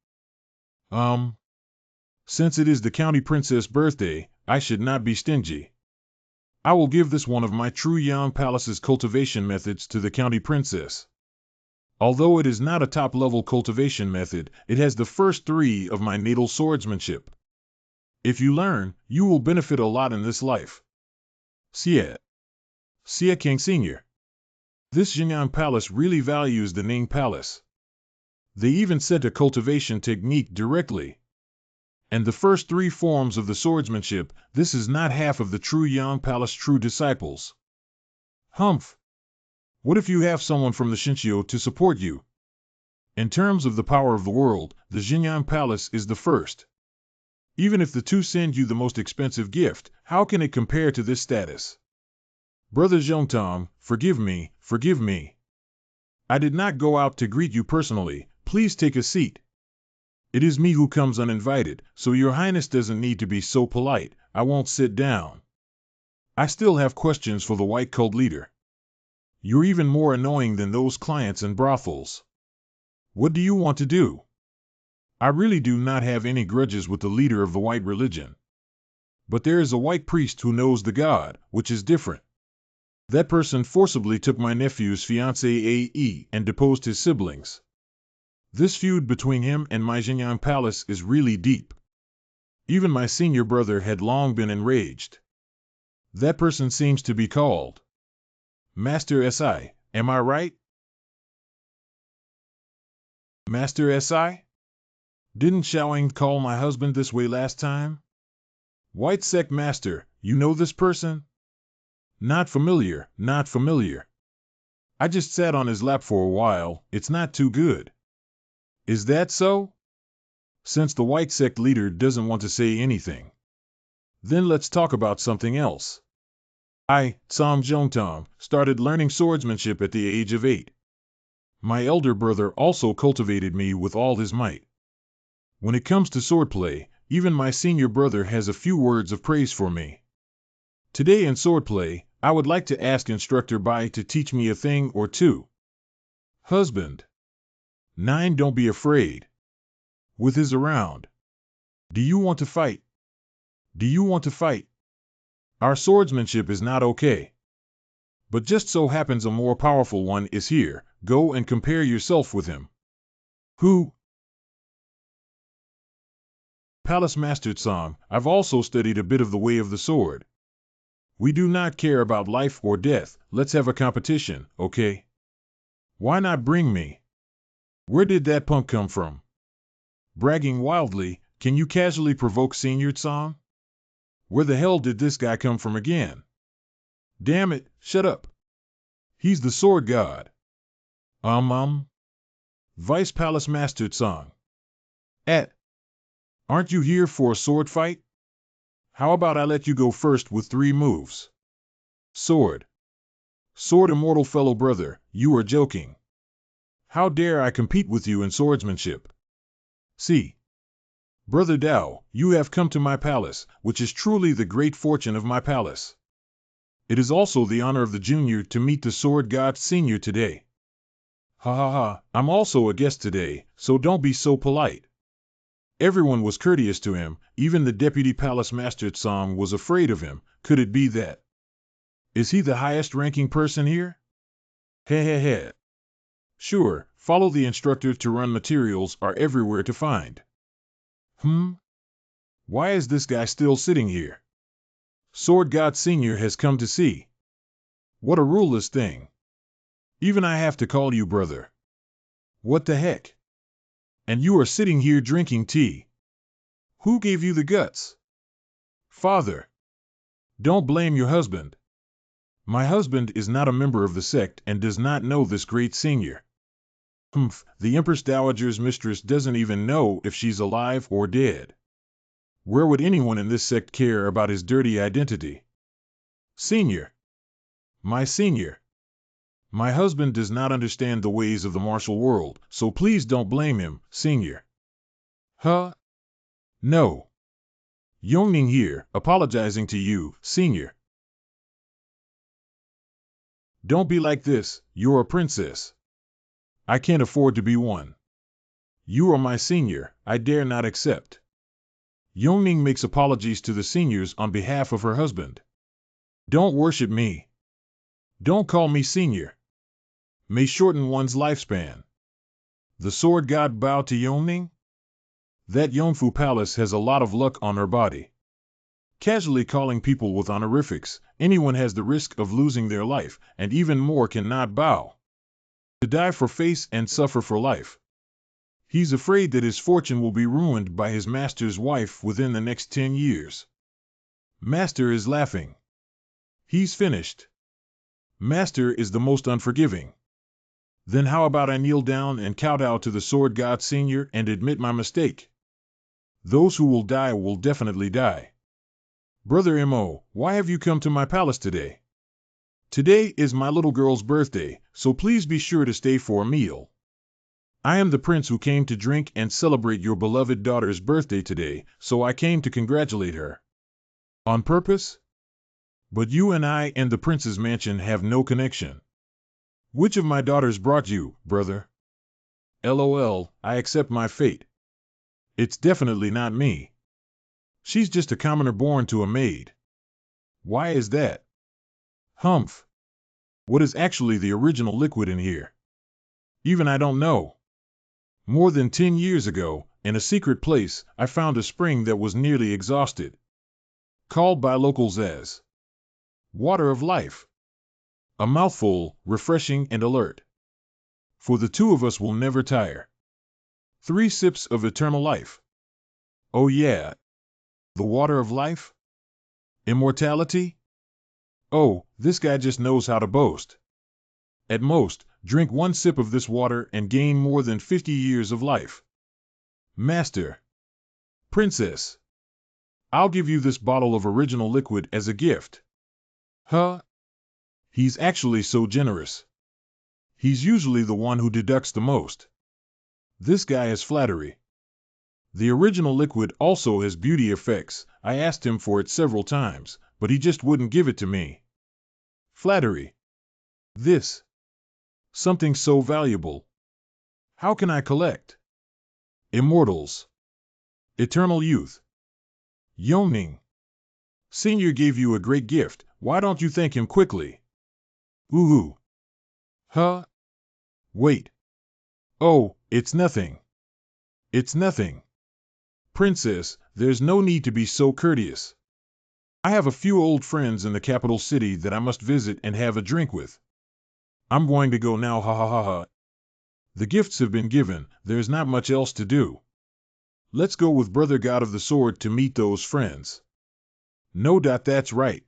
Since it is the county princess' birthday, I should not be stingy. I will give this one of my True Yang Palace's cultivation methods to the county princess. Although it is not a top-level cultivation method, it has the first 3 of my natal swordsmanship. If you learn, you will benefit a lot in this life. Xie King Senior. This Jinyang Palace really values the Ning Palace. They even sent a cultivation technique directly. And the first 3 forms of the swordsmanship, this is not half of the True Yang Palace true disciples. Humph! What if you have someone from the Shinshio to support you? In terms of the power of the world, the Jinyang Palace is the first. Even if the 2 send you the most expensive gift, how can it compare to this status? Brother Zhongtong, forgive me, forgive me. I did not go out to greet you personally. Please take a seat. It is me who comes uninvited, so your highness doesn't need to be so polite. I won't sit down. I still have questions for the white cult leader. You're even more annoying than those clients in brothels. What do you want to do? I really do not have any grudges with the leader of the white religion. But there is a white priest who knows the God, which is different. That person forcibly took my nephew's fiancée AE and deposed his siblings. This feud between him and my Jinyang Palace is really deep. Even my senior brother had long been enraged. That person seems to be called Master Si, am I right? Master Si? Didn't Xiaoying call my husband this way last time? White Sect Master, you know this person? Not familiar, not familiar. I just sat on his lap for a while, it's not too good. Is that so? Since the white sect leader doesn't want to say anything, then let's talk about something else. I, Tsang Zhongtong, started learning swordsmanship at the age of 8. My elder brother also cultivated me with all his might. When it comes to swordplay, even my senior brother has a few words of praise for me. Today in swordplay, I would like to ask Instructor Bai to teach me a thing or two. Husband. 9 Don't be afraid. With his around. Do you want to fight? Do you want to fight? Our swordsmanship is not okay. But just so happens a more powerful one is here. Go and compare yourself with him. Who? Palace Mastered Song, I've also studied a bit of the way of the sword. We do not care about life or death, let's have a competition, okay? Why not bring me? Where did that punk come from? Bragging wildly, can you casually provoke Senior Song? Where the hell did this guy come from again? Damn it, shut up. He's the sword god. Vice Palace Mastered Song. Aren't you here for a sword fight? How about I let you go first with 3 moves? Sword. Sword immortal fellow brother, you are joking. How dare I compete with you in swordsmanship? See. Brother Dao, you have come to my palace, which is truly the great fortune of my palace. It is also the honor of the junior to meet the sword god senior today. Ha ha ha, I'm also a guest today, so don't be so polite. Everyone was courteous to him, even the deputy palace master Tsang was afraid of him. Could it be that? Is he the highest ranking person here? Heh heh heh. Sure, follow the instructor to run materials are everywhere to find. Why is this guy still sitting here? Sword God Senior has come to see. What a ruleless thing. Even I have to call you brother. What the heck? And you are sitting here drinking tea. Who gave you the guts? Father. Don't blame your husband. My husband is not a member of the sect and does not know this great senior. The Empress Dowager's mistress doesn't even know if she's alive or dead. Where would anyone in this sect care about his dirty identity? Senior. My senior. My husband does not understand the ways of the martial world, so please don't blame him, senior. Huh? No. Yongning here, apologizing to you, senior. Don't be like this, you're a princess. I can't afford to be one. You are my senior, I dare not accept. Yongning makes apologies to the seniors on behalf of her husband. Don't worship me. Don't call me senior. May shorten one's lifespan. The sword god bowed to Yongning? That Yongfu palace has a lot of luck on her body. Casually calling people with honorifics, anyone has the risk of losing their life, and even more cannot bow. To die for face and suffer for life. He's afraid that his fortune will be ruined by his master's wife within the next 10 years. Master is laughing. He's finished. Master is the most unforgiving. Then how about I kneel down and kowtow to the sword god senior and admit my mistake? Those who will die will definitely die. Brother Mo, why have you come to my palace today? Today is my little girl's birthday, so please be sure to stay for a meal. I am the prince who came to drink and celebrate your beloved daughter's birthday today, so I came to congratulate her. On purpose? But you and I and the prince's mansion have no connection. Which of my daughters brought you, brother? LOL, I accept my fate. It's definitely not me. She's just a commoner born to a maid. Why is that? Humph. What is actually the original liquid in here? Even I don't know. More than 10 years ago, in a secret place, I found a spring that was nearly exhausted. Called by locals as water of life. A mouthful, refreshing and alert. For the 2 of us will never tire. 3 sips of eternal life. Oh yeah. The water of life? Immortality? Oh, this guy just knows how to boast. At most, drink 1 sip of this water and gain more than 50 years of life. Master. Princess. I'll give you this bottle of original liquid as a gift. Huh? He's actually so generous. He's usually the one who deducts the most. This guy is flattery. The original liquid also has beauty effects. I asked him for it several times, but he just wouldn't give it to me. Flattery. This. Something so valuable. How can I collect? Immortals. Eternal youth. Yongning. Senior gave you a great gift. Why don't you thank him quickly? Ooh. Huh? Wait. Oh, it's nothing. It's nothing. Princess, there's no need to be so courteous. I have a few old friends in the capital city that I must visit and have a drink with. I'm going to go now, ha ha ha ha. The gifts have been given, there's not much else to do. Let's go with Brother God of the Sword to meet those friends. No, that's right.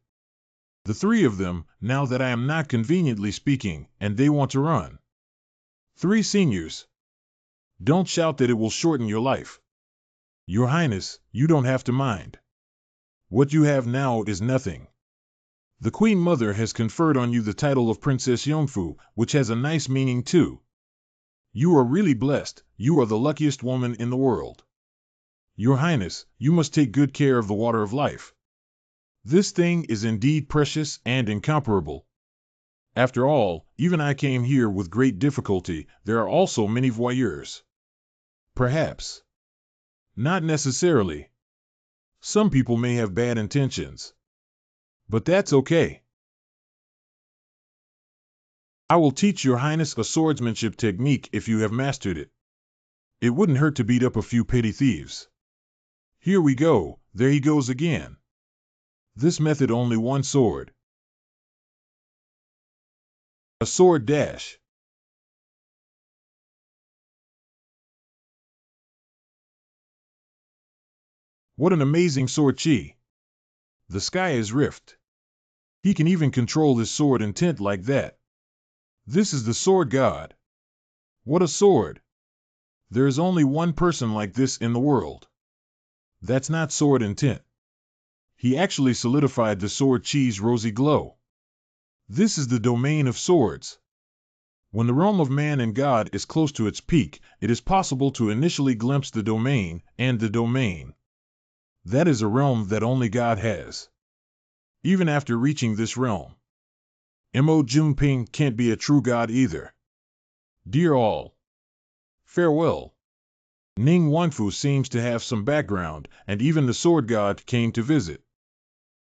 The three of them, now that I am not conveniently speaking, and they want to run. 3 seniors. Don't shout that it will shorten your life. Your Highness, you don't have to mind. What you have now is nothing. The Queen Mother has conferred on you the title of Princess Yongfu, which has a nice meaning too. You are really blessed, you are the luckiest woman in the world. Your Highness, you must take good care of the water of life. This thing is indeed precious and incomparable. After all, even I came here with great difficulty. There are also many voyeurs. Perhaps. Not necessarily. Some people may have bad intentions. But that's okay. I will teach your Highness a swordsmanship technique if you have mastered it. It wouldn't hurt to beat up a few petty thieves. Here we go, there he goes again. This method only one sword. A sword dash. What an amazing sword chi. The sky is rift. He can even control his sword intent like that. This is the sword god. What a sword! There is only one person like this in the world. That's not sword intent. He actually solidified the sword chi's rosy glow. This is the domain of swords. When the realm of man and God is close to its peak, it is possible to initially glimpse the domain, and the domain. That is a realm that only God has. Even after reaching this realm, Mo Junping can't be a true God either. Dear all, farewell. Ning Wanfu seems to have some background, and even the sword god came to visit.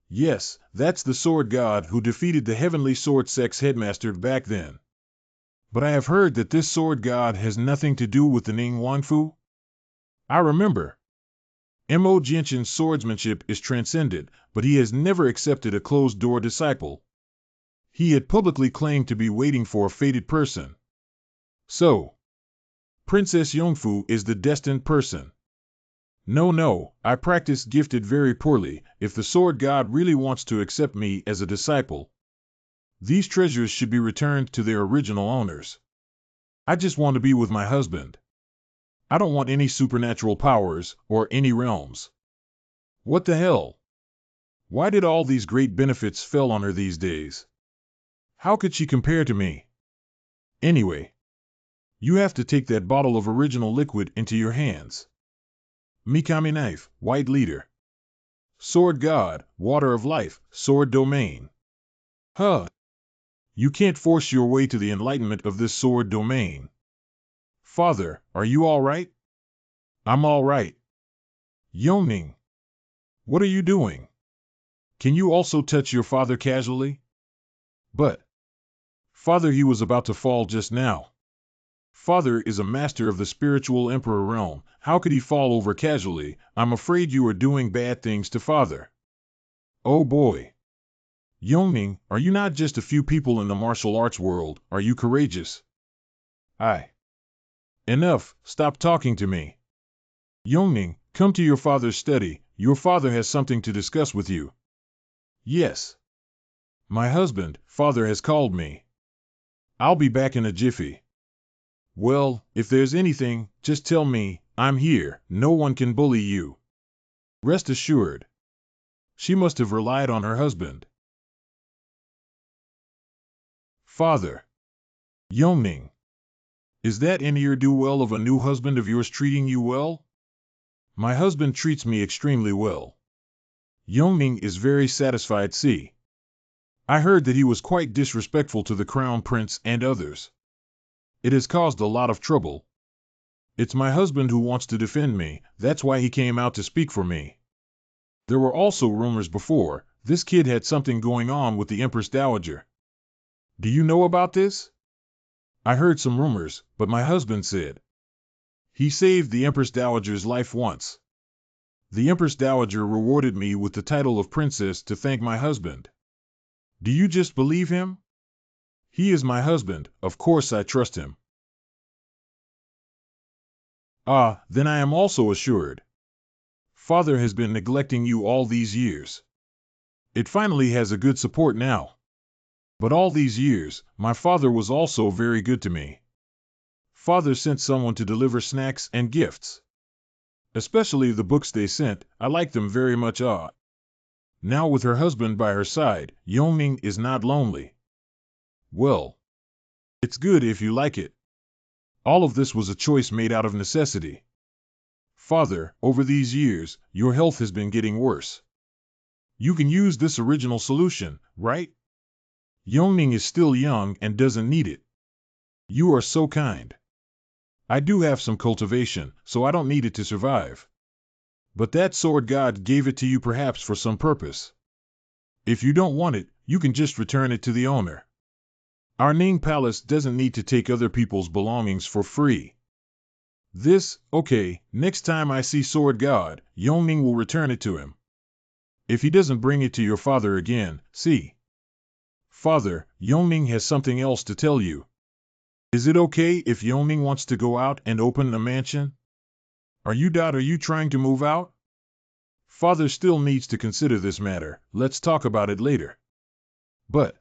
Yes, that's the sword god who defeated the heavenly sword sex headmaster back then. But I have heard that this sword god has nothing to do with the Ning Wanfu. I remember. Mo Jinshin's swordsmanship is transcendent, but he has never accepted a closed-door disciple. He had publicly claimed to be waiting for a fated person. So, Princess Yongfu is the destined person. No, I practice gifted very poorly, if the sword god really wants to accept me as a disciple. These treasures should be returned to their original owners. I just want to be with my husband. I don't want any supernatural powers, or any realms. What the hell? Why did all these great benefits fell on her these days? How could she compare to me? Anyway, you have to take that bottle of original liquid into your hands. Mikami knife, white leader. Sword god, water of life, sword domain. Huh. You can't force your way to the enlightenment of this sword domain. Father, are you all right? I'm all right. Yoning. What are you doing? Can you also touch your father casually? But, Father, he was about to fall just now. Father is a master of the spiritual emperor realm. How could he fall over casually? I'm afraid you are doing bad things to Father. Oh boy. Yoning, are you not just a few people in the martial arts world? Are you courageous? Enough, stop talking to me. Yoning, come to your father's study. Your father has something to discuss with you. Yes. My husband, Father, has called me. I'll be back in a jiffy. Well, if there's anything, just tell me. I'm here. No one can bully you. Rest assured. She must have relied on her husband. Father. Yoning. Is that any ne'er-do-well of a new husband of yours treating you well? My husband treats me extremely well. Yoning is very satisfied. See. I heard that he was quite disrespectful to the crown prince and others. It has caused a lot of trouble. It's my husband who wants to defend me, that's why he came out to speak for me. There were also rumors before. This kid had something going on with the Empress Dowager. Do you know about this? I heard some rumors, but my husband said he saved the Empress Dowager's life once. The Empress Dowager rewarded me with the title of princess to thank my husband. Do you just believe him? He is my husband, of course I trust him. Ah, then I am also assured. Father has been neglecting you all these years. It finally has a good support now. But all these years, my father was also very good to me. Father sent someone to deliver snacks and gifts. Especially the books they sent, I like them very much. Now with her husband by her side, Yongning is not lonely. Well, it's good if you like it. All of this was a choice made out of necessity. Father, over these years, your health has been getting worse. You can use this original solution, right? Yongning is still young and doesn't need it. You are so kind. I do have some cultivation, so I don't need it to survive. But that sword god gave it to you perhaps for some purpose. If you don't want it, you can just return it to the owner. Our Ning Palace doesn't need to take other people's belongings for free. Okay, next time I see Sword God, Yongning will return it to him. If he doesn't bring it to your father again, see. Father, Yongning has something else to tell you. Is it okay if Yongning wants to go out and open a mansion? Are you trying to move out? Father still needs to consider this matter. Let's talk about it later. But,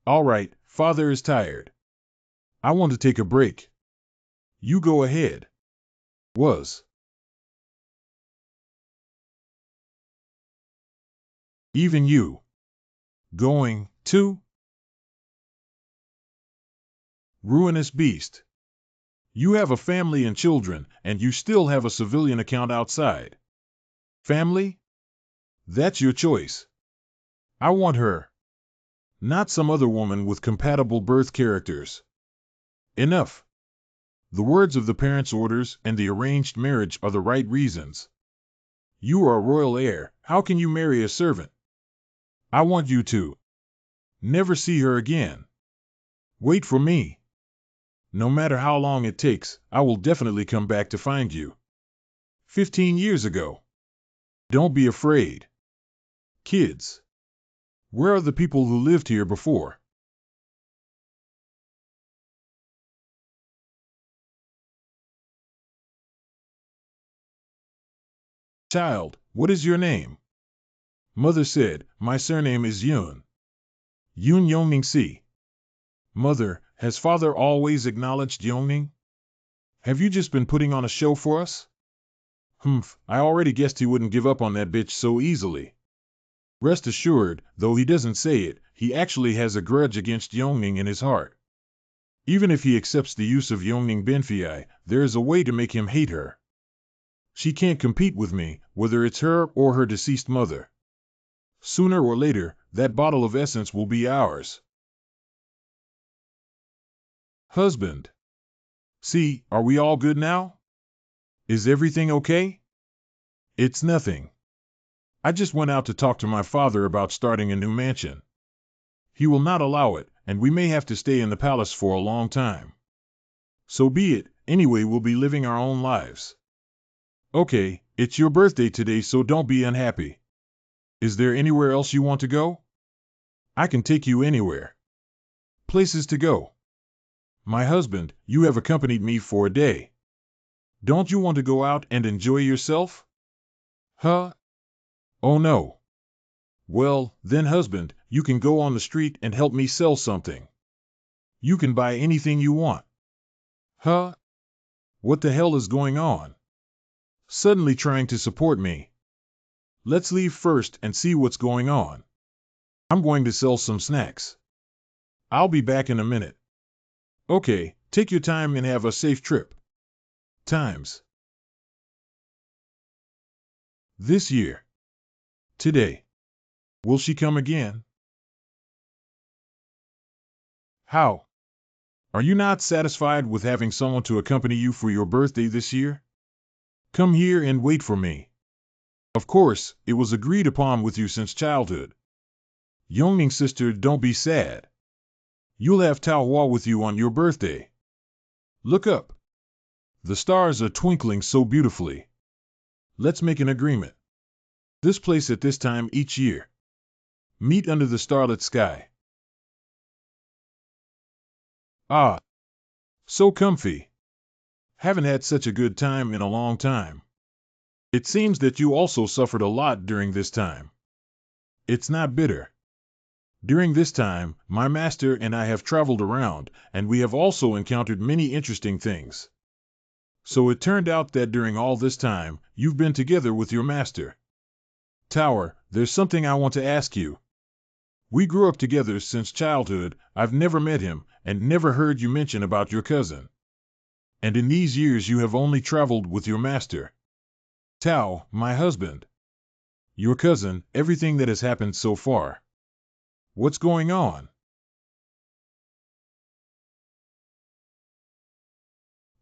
all right, Father is tired. I want to take a break. You go ahead. Even you. Going to? Ruinous beast. You have a family and children, and you still have a civilian account outside. Family? That's your choice. I want her. Not some other woman with compatible birth characters. Enough. The words of the parents' orders and the arranged marriage are the right reasons. You are a royal heir. How can you marry a servant? I want you to never see her again. Wait for me. No matter how long it takes, I will definitely come back to find you. 15 years ago. Don't be afraid. Kids. Where are the people who lived here before? Child, what is your name? Mother said, my surname is Yun. Yun Yongning Si. Mother, has father always acknowledged Yongning? Have you just been putting on a show for us? I already guessed he wouldn't give up on that bitch so easily. Rest assured, though he doesn't say it, he actually has a grudge against Yongning in his heart. Even if he accepts the use of Yongning Benfei, there is a way to make him hate her. She can't compete with me, whether it's her or her deceased mother. Sooner or later, that bottle of essence will be ours. Husband. See, are we all good now? Is everything okay? It's nothing. I just went out to talk to my father about starting a new mansion. He will not allow it, and we may have to stay in the palace for a long time. So be it, anyway we'll be living our own lives. Okay, it's your birthday today so don't be unhappy. Is there anywhere else you want to go? I can take you anywhere. Places to go. My husband, you have accompanied me for a day. Don't you want to go out and enjoy yourself? Huh? Oh no. Well, then husband, you can go on the street and help me sell something. You can buy anything you want. Huh? What the hell is going on? Suddenly trying to support me. Let's leave first and see what's going on. I'm going to sell some snacks. I'll be back in a minute. Okay, take your time and have a safe trip. Times. This year. Today. Will she come again? How? Are you not satisfied with having someone to accompany you for your birthday this year? Come here and wait for me. Of course, it was agreed upon with you since childhood. Yongning sister, don't be sad. You'll have Tao Hua with you on your birthday. Look up. The stars are twinkling so beautifully. Let's make an agreement. This place at this time each year. Meet under the starlit sky. Ah, so comfy. Haven't had such a good time in a long time. It seems that you also suffered a lot during this time. It's not bitter. During this time, my master and I have traveled around, and we have also encountered many interesting things. So it turned out that during all this time, you've been together with your master. Tower, there's something I want to ask you. We grew up together since childhood. I've never met him, and never heard you mention about your cousin. And in these years you have only traveled with your master. Tao, my husband. Your cousin, everything that has happened so far. What's going on?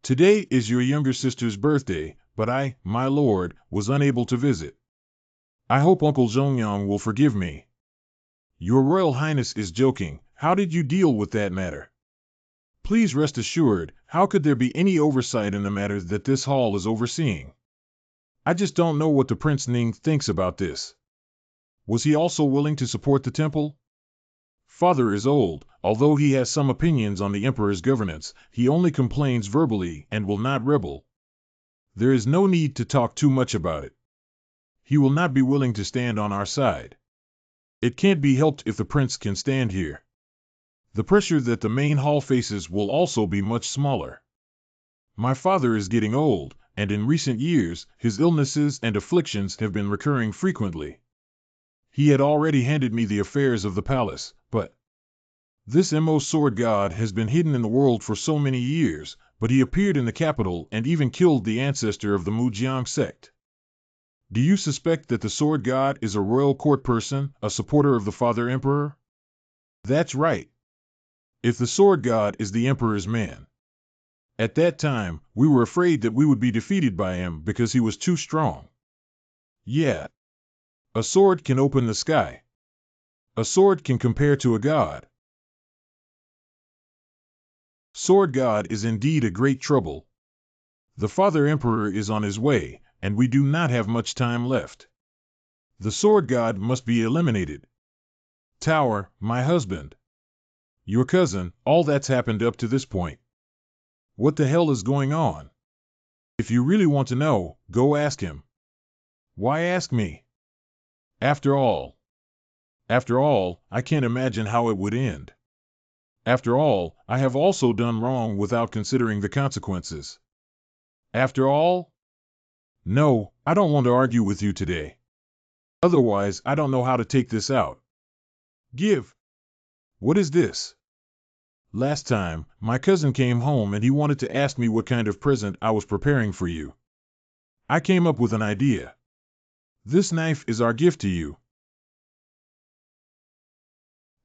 Today is your younger sister's birthday, but I, my lord, was unable to visit. I hope Uncle Zhongyang will forgive me. Your Royal Highness is joking. How did you deal with that matter? Please rest assured, how could there be any oversight in the matter that this hall is overseeing? I just don't know what the Prince Ning thinks about this. Was he also willing to support the temple? Father is old. Although he has some opinions on the Emperor's governance, he only complains verbally and will not rebel. There is no need to talk too much about it. He will not be willing to stand on our side. It can't be helped if the prince can stand here. The pressure that the main hall faces will also be much smaller. My father is getting old, and in recent years, his illnesses and afflictions have been recurring frequently. He had already handed me the affairs of the palace, but this Mo sword god has been hidden in the world for so many years, but he appeared in the capital and even killed the ancestor of the Mujiang sect. Do you suspect that the sword god is a royal court person, a supporter of the father emperor? That's right. If the sword god is the emperor's man. At that time, we were afraid that we would be defeated by him because he was too strong. Yeah. A sword can open the sky. A sword can compare to a god. Sword god is indeed a great trouble. The father emperor is on his way, and we do not have much time left. The sword god must be eliminated. Tower, my husband. Your cousin, all that's happened up to this point. What the hell is going on? If you really want to know, go ask him. Why ask me? After all, I can't imagine how it would end. After all, I have also done wrong without considering the consequences. After all? No, I don't want to argue with you today. Otherwise, I don't know how to take this out. Give. What is this? Last time, my cousin came home and he wanted to ask me what kind of present I was preparing for you. I came up with an idea. This knife is our gift to you.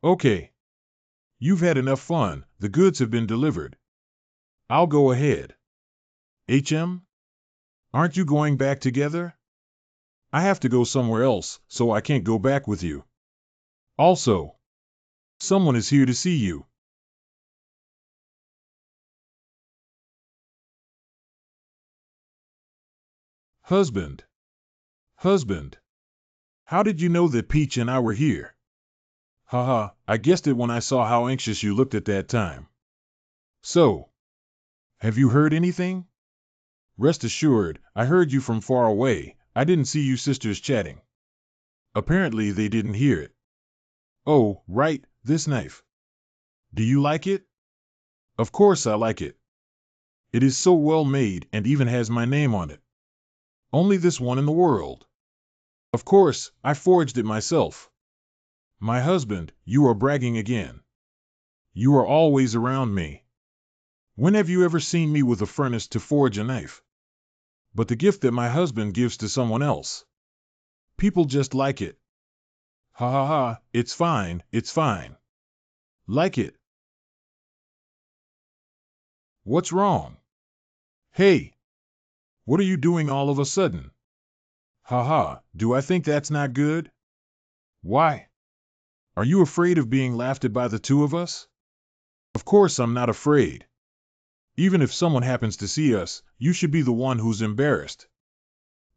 Okay. You've had enough fun, the goods have been delivered. I'll go ahead. HM? Aren't you going back together? I have to go somewhere else, so I can't go back with you. Also, someone is here to see you. Husband. Husband. How did you know that Peach and I were here? Haha, I guessed it when I saw how anxious you looked at that time. So, have you heard anything? Rest assured, I heard you from far away. I didn't see you sisters chatting. Apparently they didn't hear it. Oh, right, this knife. Do you like it? Of course I like it. It is so well made and even has my name on it. Only this one in the world. Of course, I forged it myself. My husband, you are bragging again. You are always around me. When have you ever seen me with a furnace to forge a knife? But the gift that my husband gives to someone else. People just like it. Ha ha ha, it's fine, it's fine. Like it. What's wrong? Hey! What are you doing all of a sudden? Haha, do I think that's not good? Why? Are you afraid of being laughed at by the two of us? Of course I'm not afraid. Even if someone happens to see us, you should be the one who's embarrassed.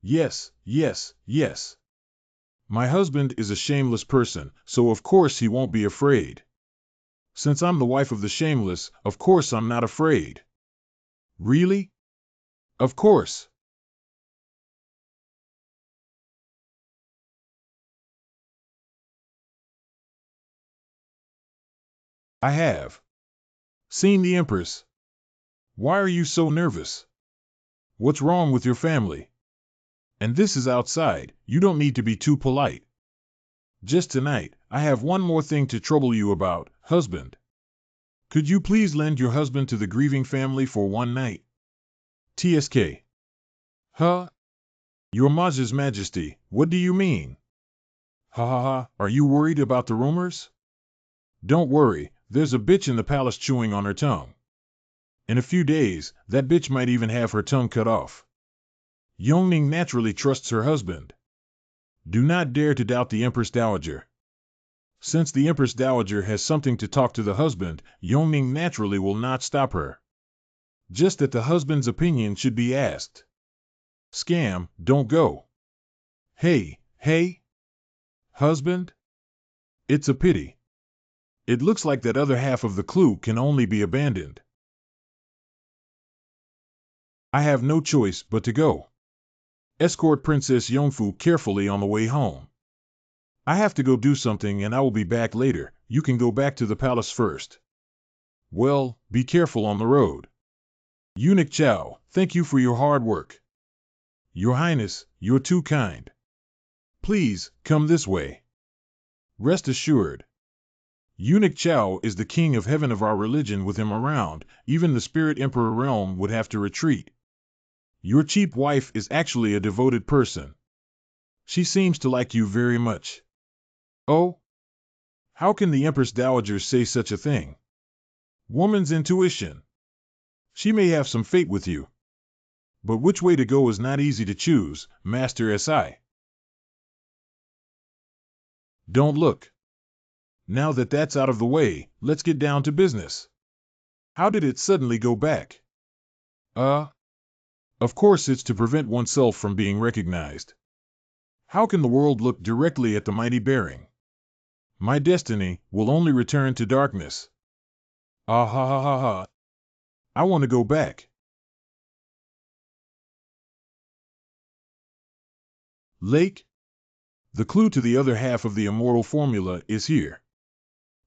Yes, yes, yes. My husband is a shameless person, so of course he won't be afraid. Since I'm the wife of the shameless, of course I'm not afraid. Really? Of course. I have. Seen the Empress. Why are you so nervous? What's wrong with your family? And this is outside, you don't need to be too polite. Just tonight, I have one more thing to trouble you about, husband. Could you please lend your husband to the grieving family for one night? TSK. Huh? Your Majesty, what do you mean? Ha ha ha, are you worried about the rumors? Don't worry, there's a bitch in the palace chewing on her tongue. In a few days, that bitch might even have her tongue cut off. Yongning naturally trusts her husband. Do not dare to doubt the Empress Dowager. Since the Empress Dowager has something to talk to the husband, Yongning naturally will not stop her. Just that the husband's opinion should be asked. Scam, don't go. Hey, hey? Husband? It's a pity. It looks like that other half of the clue can only be abandoned. I have no choice but to go. Escort Princess Yongfu carefully on the way home. I have to go do something and I will be back later. You can go back to the palace first. Well, be careful on the road. Eunuch Chow, thank you for your hard work. Your Highness, you're too kind. Please, come this way. Rest assured. Eunuch Chow is the king of heaven of our religion. With him around, even the spirit emperor realm would have to retreat. Your cheap wife is actually a devoted person. She seems to like you very much. Oh? How can the Empress Dowager say such a thing? Woman's intuition. She may have some fate with you. But which way to go is not easy to choose, Master Si. Don't look. Now that that's out of the way, let's get down to business. How did it suddenly go back? Of course it's to prevent oneself from being recognized. How can the world look directly at the mighty bearing? My destiny will only return to darkness. Ah ha ha ha ha. I want to go back. Lake? The clue to the other half of the immortal formula is here.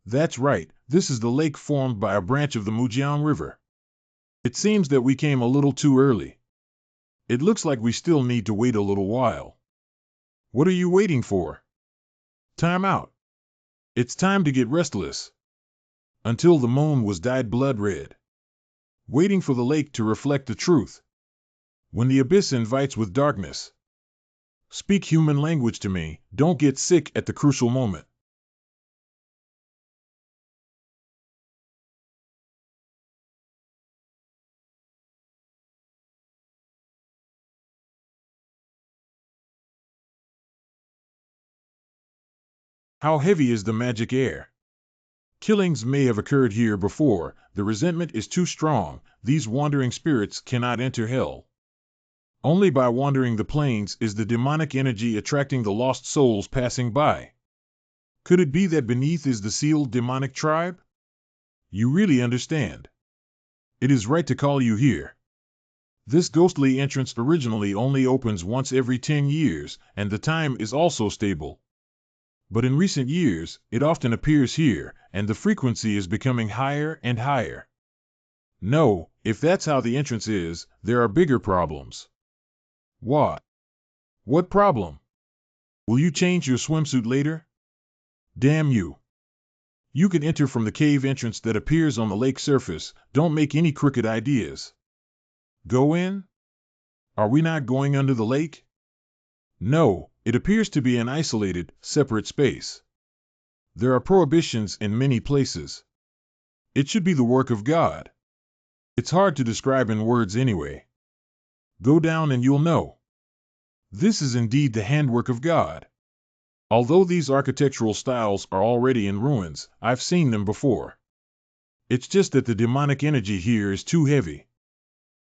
That's right, this is the lake formed by a branch of the Mujiang River. It seems that we came a little too early. It looks like we still need to wait a little while. What are you waiting for? Time out. It's time to get restless. Until the moon was dyed blood red. Waiting for the lake to reflect the truth. When the abyss invites with darkness. Speak human language to me, don't get sick at the crucial moment. How heavy is the magic air? Killings may have occurred here before, the resentment is too strong, these wandering spirits cannot enter hell. Only by wandering the plains is the demonic energy attracting the lost souls passing by. Could it be that beneath is the sealed demonic tribe? You really understand. It is right to call you here. This ghostly entrance originally only opens once every 10 years, and the time is also stable. But in recent years, it often appears here, and the frequency is becoming higher and higher. No, if that's how the entrance is, there are bigger problems. What? What problem? Will you change your swimsuit later? Damn you. You can enter from the cave entrance that appears on the lake surface, don't make any crooked ideas. Go in? Are we not going under the lake? No, it appears to be an isolated, separate space. There are prohibitions in many places. It should be the work of God. It's hard to describe in words anyway. Go down and you'll know. This is indeed the handwork of God. Although these architectural styles are already in ruins, I've seen them before. It's just that the demonic energy here is too heavy.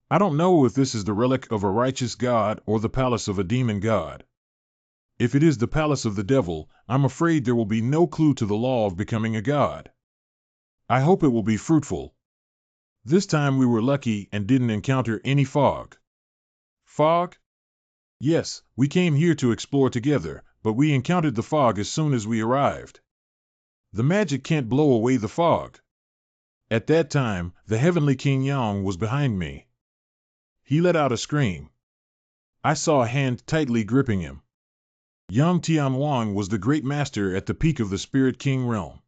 I don't know if this is the relic of a righteous god or the palace of a demon god. If it is the palace of the devil, I'm afraid there will be no clue to the law of becoming a god. I hope it will be fruitful. This time we were lucky and didn't encounter any fog. Fog? Yes, we came here to explore together, but we encountered the fog as soon as we arrived. The magic can't blow away the fog. At that time, the heavenly King Yang was behind me. He let out a scream. I saw a hand tightly gripping him. Yang Tianhuang was the great master at the peak of the Spirit King realm.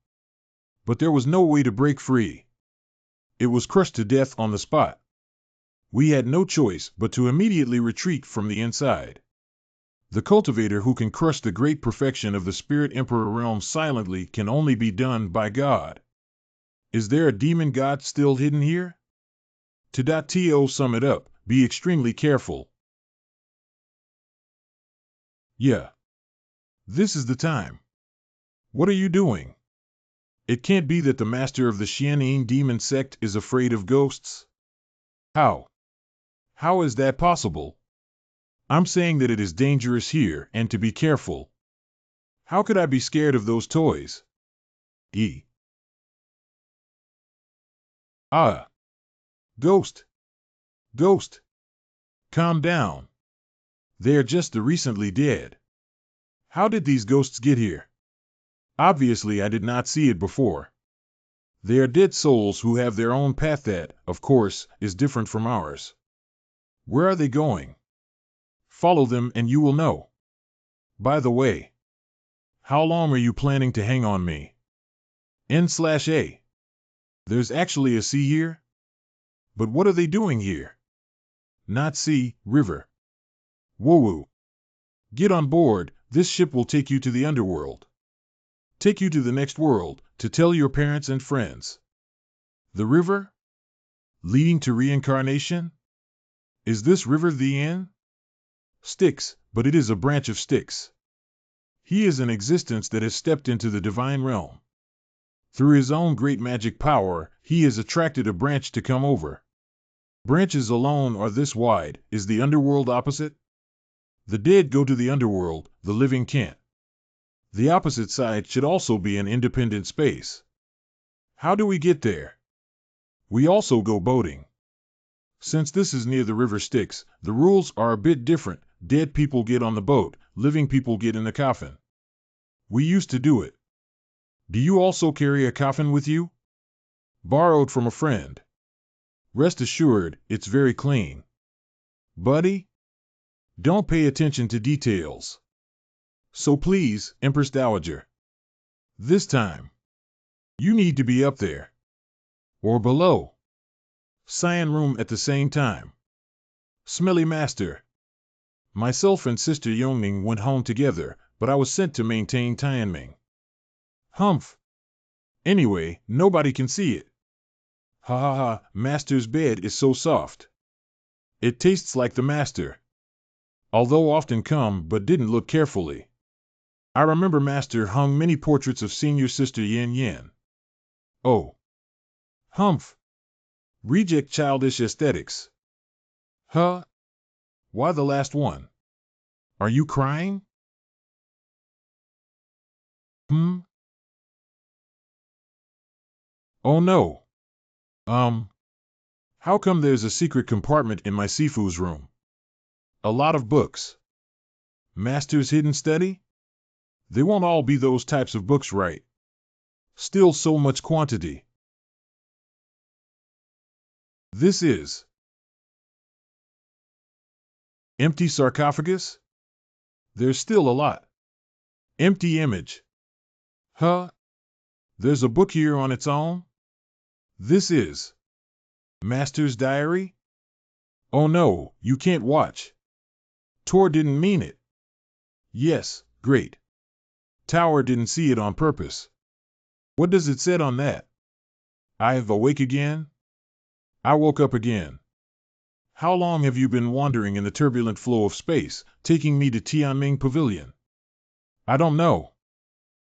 But there was no way to break free. It was crushed to death on the spot. We had no choice but to immediately retreat from the inside. The cultivator who can crush the great perfection of the Spirit Emperor realm silently can only be done by God. Is there a demon god still hidden here? To sum it up, be extremely careful. Yeah. This is the time. What are you doing? It can't be that the master of the Xianyin demon sect is afraid of ghosts. How? How is that possible? I'm saying that it is dangerous here and to be careful. How could I be scared of those toys? Ah. Ghost. Ghost. Calm down. They are just the recently dead. How did these ghosts get here? Obviously, I did not see it before. They are dead souls who have their own path that, of course, is different from ours. Where are they going? Follow them and you will know. By the way, how long are you planning to hang on me? N/A. There's actually a sea here? But what are they doing here? Not sea, river. Woo-woo. Get on board, this ship will take you to the underworld. Take you to the next world, to tell your parents and friends. The river? Leading to reincarnation? Is this river the end? Styx, but it is a branch of Styx. He is an existence that has stepped into the divine realm. Through his own great magic power, he has attracted a branch to come over. Branches alone are this wide, is the underworld opposite? The dead go to the underworld, the living can't. The opposite side should also be an independent space. How do we get there? We also go boating. Since this is near the river Styx, the rules are a bit different. Dead people get on the boat, living people get in the coffin. We used to do it. Do you also carry a coffin with you? Borrowed from a friend. Rest assured, it's very clean. Buddy? Don't pay attention to details. So please, Empress Dowager. This time. You need to be up there. Or below. Cyan room at the same time. Smelly master. Myself and Sister Yongning went home together, but I was sent to maintain Tianming. Humph. Anyway, nobody can see it. Ha ha ha, master's bed is so soft. It tastes like the master. Although often come but didn't look carefully. I remember master hung many portraits of senior sister Yin Yin. Oh. Humph. Reject childish aesthetics. Huh? Why the last one? Are you crying? Oh no. How come there's a secret compartment in my Sifu's room? A lot of books. Master's hidden study? They won't all be those types of books, right? Still so much quantity. This is empty sarcophagus? There's still a lot. Empty image. Huh? There's a book here on its own? This is Master's diary? Oh no, you can't watch. Tor didn't mean it. Yes, great. Tower didn't see it on purpose. What does it say on that? I have awake again? I woke up again. How long have you been wandering in the turbulent flow of space, taking me to Tianming Pavilion? I don't know.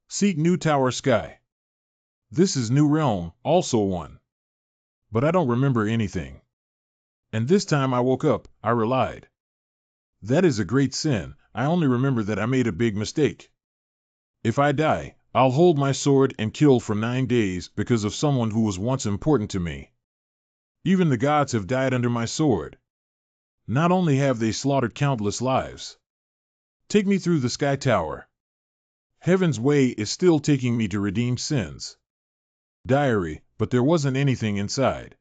Seek New Tower Sky. This is New Realm, also one. But I don't remember anything. And this time I woke up, I relied. That is a great sin. I only remember that I made a big mistake. If I die, I'll hold my sword and kill for 9 days because of someone who was once important to me. Even the gods have died under my sword. Not only have they slaughtered countless lives. Take me through the Sky Tower. Heaven's way is still taking me to redeem sins. Diary, but there wasn't anything inside.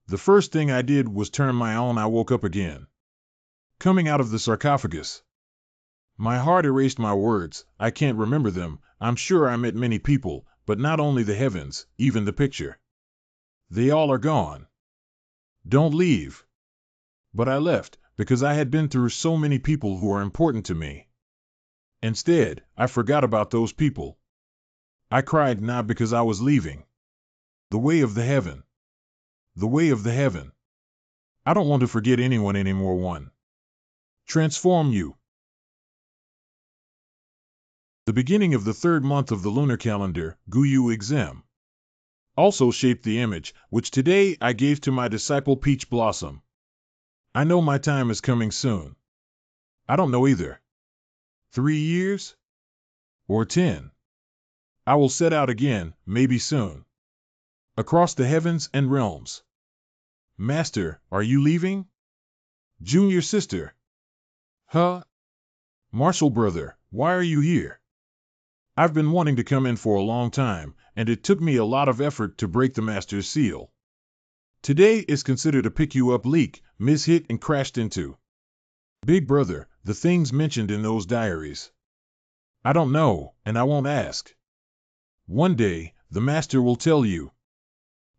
The first thing I did was turn my on. I woke up again. Coming out of the sarcophagus. My heart erased my words. I can't remember them. I'm sure I met many people, but not only the heavens, even the picture. They all are gone. Don't leave. But I left, because I had been through so many people who are important to me. Instead, I forgot about those people. I cried not because I was leaving. The way of the heaven. The way of the heaven. I don't want to forget anyone anymore. One. Transform you. The beginning of the 3rd month of the lunar calendar, Guyu Exem, also shaped the image, which today I gave to my disciple Peach Blossom. I know my time is coming soon. I don't know either. 3 years? Or 10? I will set out again, maybe soon. Across the heavens and realms. Master, are you leaving? Junior sister. Huh? Marshall brother, why are you here? I've been wanting to come in for a long time, and it took me a lot of effort to break the master's seal. Today is considered a pick-you-up leak, mishit and crashed into. Big brother, the things mentioned in those diaries. I don't know, and I won't ask. One day, the master will tell you.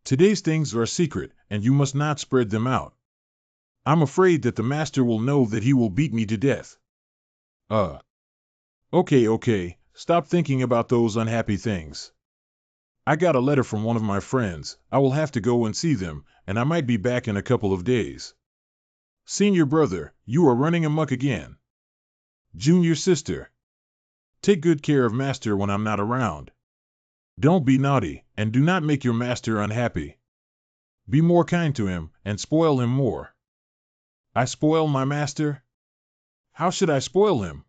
Today's things are a secret, and you must not spread them out. I'm afraid that the master will know that he will beat me to death. Okay, stop thinking about those unhappy things. I got a letter from one of my friends. I will have to go and see them, and I might be back in a couple of days. Senior brother, you are running amok again. Junior sister. Take good care of master when I'm not around. Don't be naughty, and do not make your master unhappy. Be more kind to him, and spoil him more. I spoil my master? How should I spoil him?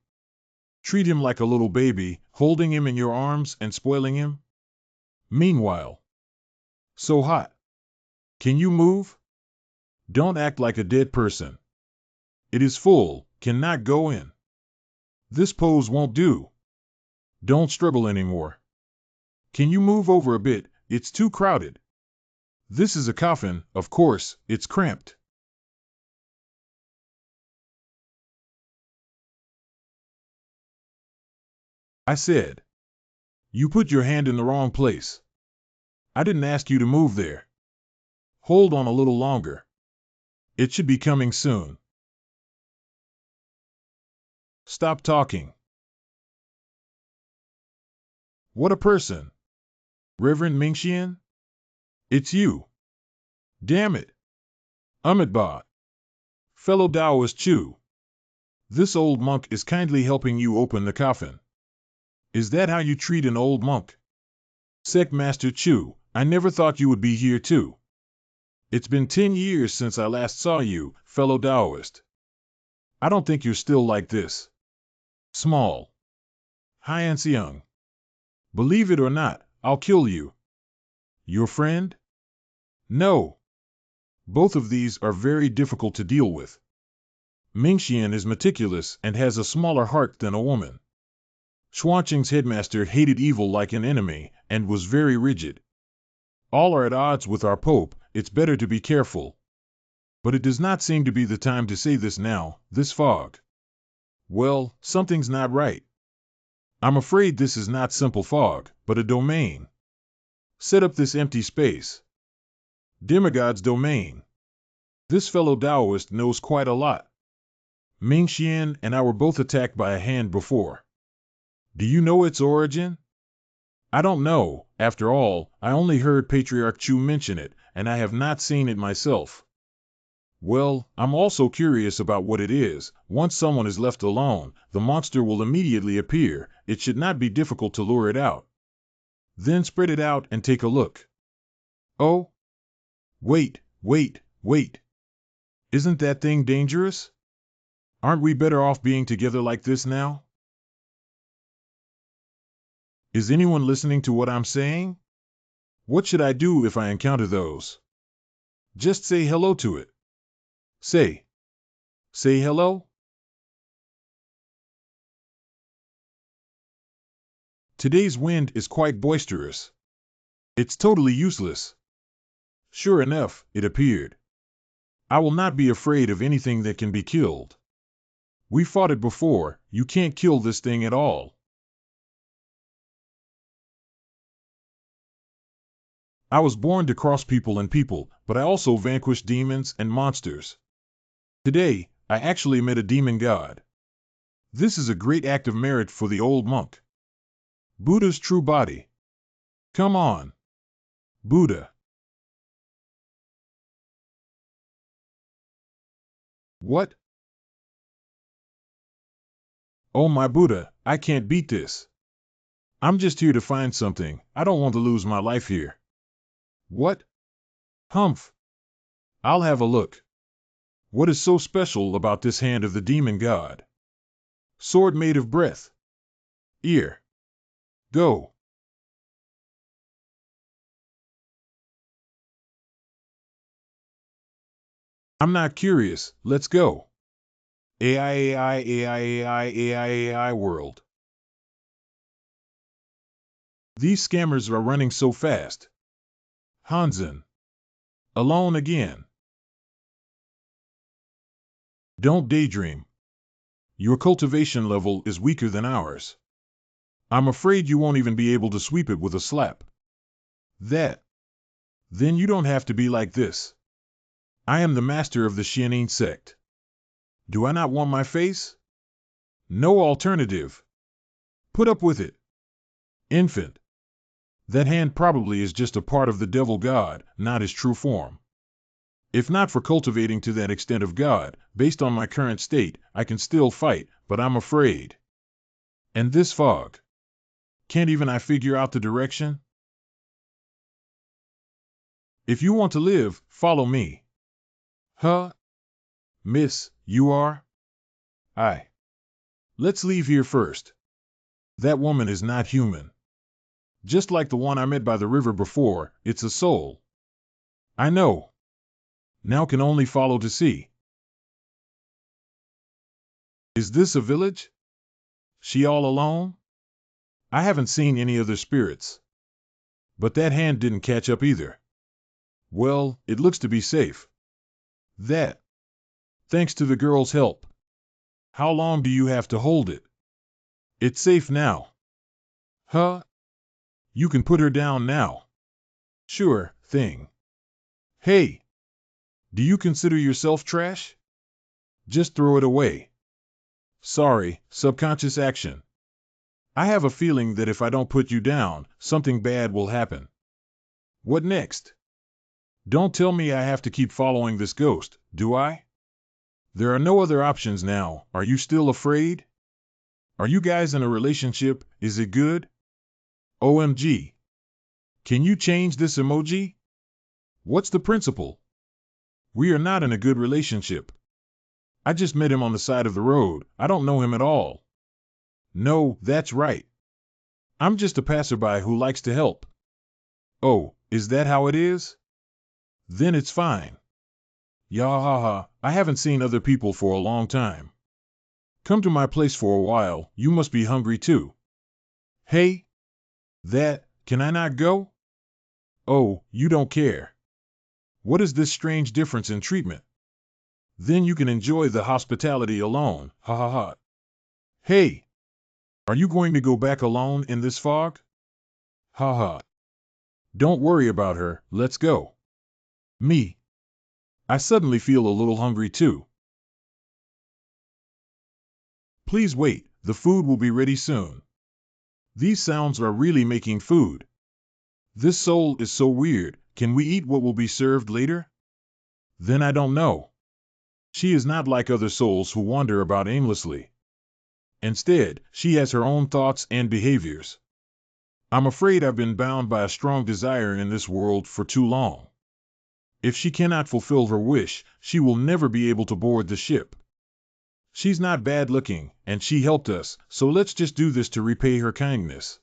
Treat him like a little baby, holding him in your arms and spoiling him? Meanwhile. So hot. Can you move? Don't act like a dead person. It is full, cannot go in. This pose won't do. Don't struggle anymore. Can you move over a bit? It's too crowded. This is a coffin, of course, it's cramped. I said. You put your hand in the wrong place. I didn't ask you to move there. Hold on a little longer. It should be coming soon. Stop talking. What a person. Reverend Mingxian? It's you. Damn it. Amitabha. Fellow Taoist Chu. This old monk is kindly helping you open the coffin. Is that how you treat an old monk? Sect Master Chu, I never thought you would be here too. It's been 10 years since I last saw you, fellow Taoist. I don't think you're still like this. Small. Hyanseung. Believe it or not, I'll kill you. Your friend? No. Both of these are very difficult to deal with. Mingxian is meticulous and has a smaller heart than a woman. Xuanqing's headmaster hated evil like an enemy and was very rigid. All are at odds with our Pope, it's better to be careful. But it does not seem to be the time to say this now, this fog. Well, something's not right. I'm afraid this is not simple fog, but a domain. Set up this empty space. Demigod's domain. This fellow Taoist knows quite a lot. Mingxian and I were both attacked by a hand before. Do you know its origin? I don't know. After all, I only heard Patriarch Chu mention it, and I have not seen it myself. Well, I'm also curious about what it is. Once someone is left alone, the monster will immediately appear. It should not be difficult to lure it out. Then spread it out and take a look. Oh, wait. Isn't that thing dangerous? Aren't we better off being together like this now? Is anyone listening to what I'm saying? What should I do if I encounter those? Just say hello to it. Say hello? Today's wind is quite boisterous. It's totally useless. Sure enough, it appeared. I will not be afraid of anything that can be killed. We fought it before. You can't kill this thing at all. I was born to cross people and people, but I also vanquished demons and monsters. Today, I actually met a demon god. This is a great act of merit for the old monk. Buddha's true body. Come on, Buddha. What? Oh my Buddha, I can't beat this. I'm just here to find something. I don't want to lose my life here. What? Humph. I'll have a look. What is so special about this hand of the demon god? Sword made of breath. Ear. Go. I'm not curious. Let's go. AI world. These scammers are running so fast. Hansen. Alone again. Don't daydream. Your cultivation level is weaker than ours. I'm afraid you won't even be able to sweep it with a slap. Then you don't have to be like this. I am the master of the Xianin sect. Do I not want my face? No alternative. Put up with it. Infant. That hand probably is just a part of the devil god, not his true form. If not for cultivating to that extent of God, based on my current state, I can still fight, but I'm afraid. And this fog. Can't even I figure out the direction? If you want to live, follow me. Huh? Miss, you are? Aye. Let's leave here first. That woman is not human. Just like the one I met by the river before, it's a soul. I know. Now can only follow to see. Is this a village? She all alone? I haven't seen any other spirits. But that hand didn't catch up either. Well, it looks to be safe. That. Thanks to the girl's help. How long do you have to hold it? It's safe now. Huh? You can put her down now. Sure thing. Hey. Do you consider yourself trash? Just throw it away. Sorry, subconscious action. I have a feeling that if I don't put you down, something bad will happen. What next? Don't tell me I have to keep following this ghost, do I? There are no other options now. Are you still afraid? Are you guys in a relationship? Is it good? OMG. Can you change this emoji? What's the principle? We are not in a good relationship. I just met him on the side of the road. I don't know him at all. No, that's right. I'm just a passerby who likes to help. Oh, is that how it is? Then it's fine. Yahaha, I haven't seen other people for a long time. Come to my place for a while, you must be hungry too. Hey? Can I not go? Oh, you don't care. What is this strange difference in treatment? Then you can enjoy the hospitality alone, ha ha ha. Hey! Are you going to go back alone in this fog? Ha ha. Don't worry about her, let's go. Me. I suddenly feel a little hungry too. Please wait, the food will be ready soon. These sounds are really making food. This soul is so weird, can we eat what will be served later? Then I don't know. She is not like other souls who wander about aimlessly. Instead, she has her own thoughts and behaviors. I'm afraid I've been bound by a strong desire in this world for too long. If she cannot fulfill her wish, she will never be able to board the ship. She's not bad looking, and she helped us, so let's just do this to repay her kindness.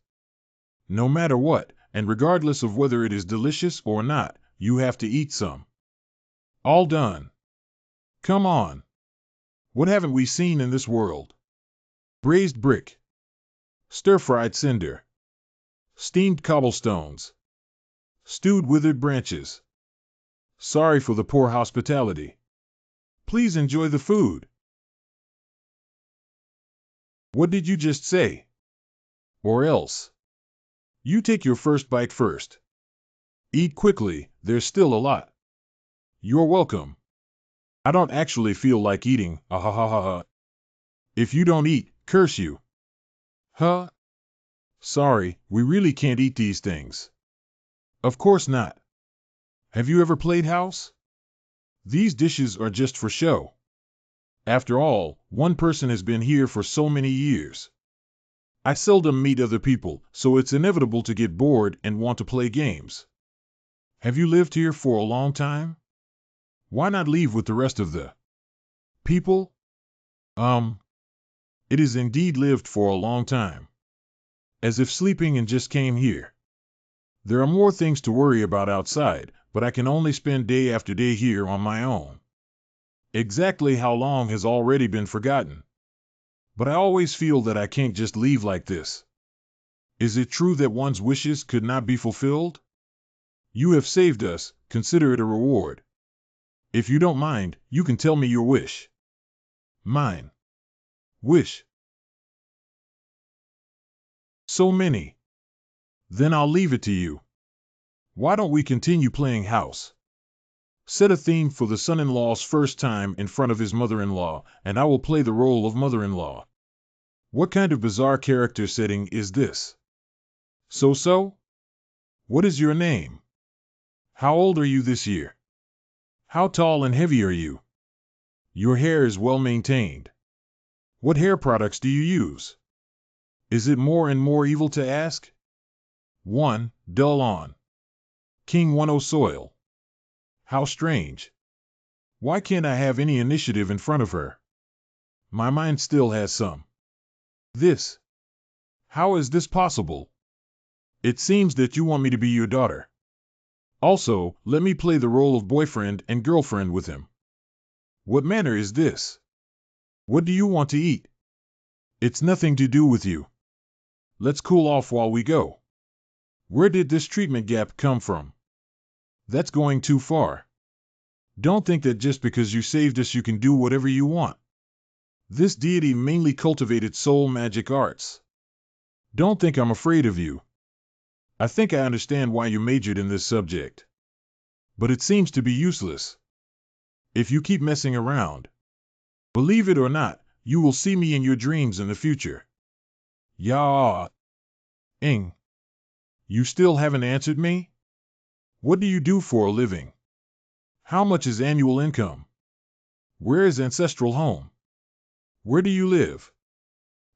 No matter what, and regardless of whether it is delicious or not, you have to eat some. All done. Come on. What haven't we seen in this world? Braised brick, stir-fried cinder, steamed cobblestones, stewed withered branches. Sorry for the poor hospitality. Please enjoy the food. What did you just say? Or else. You take your first bite first. Eat quickly, there's still a lot. You're welcome. I don't actually feel like eating, ha. If you don't eat, curse you. Huh? Sorry, we really can't eat these things. Of course not. Have you ever played house? These dishes are just for show. After all, one person has been here for so many years. I seldom meet other people, so it's inevitable to get bored and want to play games. Have you lived here for a long time? Why not leave with the rest of the people? It is indeed lived for a long time. As if sleeping and just came here. There are more things to worry about outside, but I can only spend day after day here on my own. Exactly how long has already been forgotten. But I always feel that I can't just leave like this. Is it true that one's wishes could not be fulfilled? You have saved us, consider it a reward. If you don't mind, you can tell me your wish. Mine. Wish. So many. Then I'll leave it to you. Why don't we continue playing house? Set a theme for the son-in-law's first time in front of his mother-in-law, and I will play the role of mother-in-law. What kind of bizarre character setting is this? So? What is your name? How old are you this year? How tall and heavy are you? Your hair is well maintained. What hair products do you use? Is it more and more evil to ask? 1. Dull on. King 10 soil. How strange. Why can't I have any initiative in front of her? My mind still has some. This. How is this possible? It seems that you want me to be your daughter. Also, let me play the role of boyfriend and girlfriend with him. What manner is this? What do you want to eat? It's nothing to do with you. Let's cool off while we go. Where did this treatment gap come from? That's going too far. Don't think that just because you saved us you can do whatever you want. This deity mainly cultivated soul magic arts. Don't think I'm afraid of you. I think I understand why you majored in this subject. But it seems to be useless. If you keep messing around, believe it or not, you will see me in your dreams in the future. Ya. Ing. You still haven't answered me? What do you do for a living? How much is annual income? Where is ancestral home? Where do you live?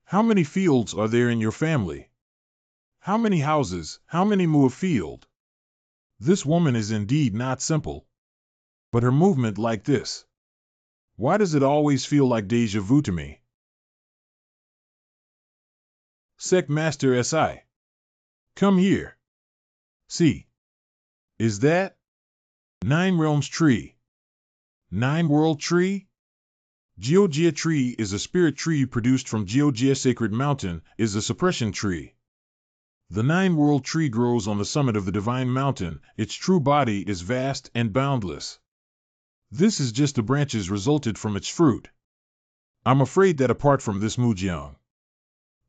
How many fields are there in your family? How many houses, how many mu a field? This woman is indeed not simple. But her movement like this. Why does it always feel like déjà vu to me? Sect Master SI. Come here. See. Is that? 9 Realms Tree. 9 World Tree? Geogia tree is a spirit tree produced from Geogia Sacred Mountain, is a suppression tree. The 9 World Tree grows on the summit of the Divine Mountain, its true body is vast and boundless. This is just the branches resulted from its fruit. I'm afraid that apart from this Mujiang,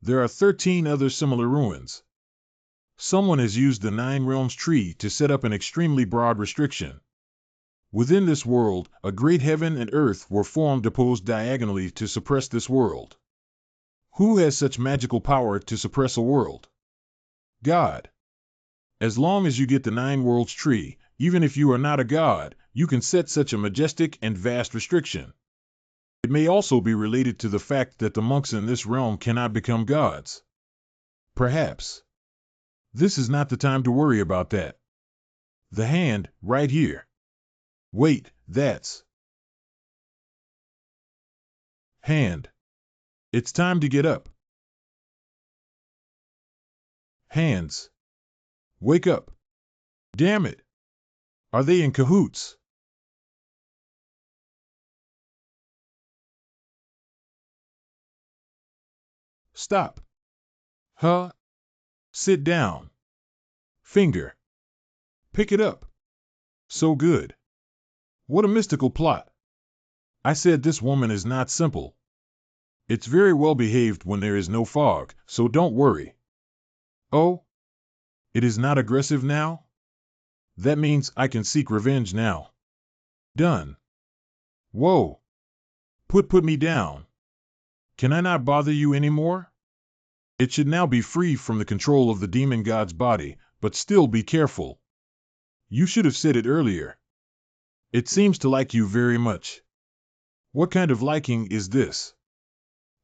there are 13 other similar ruins. Someone has used the 9 Realms tree to set up an extremely broad restriction. Within this world, a great heaven and earth were formed opposed diagonally to suppress this world. Who has such magical power to suppress a world? God. As long as you get the 9 Worlds tree, even if you are not a god, you can set such a majestic and vast restriction. It may also be related to the fact that the monks in this realm cannot become gods. Perhaps. This is not the time to worry about that. The hand, right here. Wait, that's hand. It's time to get up. Hands. Wake up. Damn it. Are they in cahoots? Stop. Huh? Sit down. Finger. Pick it up. So good. What a mystical plot. I said this woman is not simple. It's very well behaved when there is no fog, so don't worry. Oh? It is not aggressive now? That means I can seek revenge now. Done. Whoa. Put me down. Can I not bother you anymore? It should now be free from the control of the demon god's body, but still be careful. You should have said it earlier. It seems to like you very much. What kind of liking is this?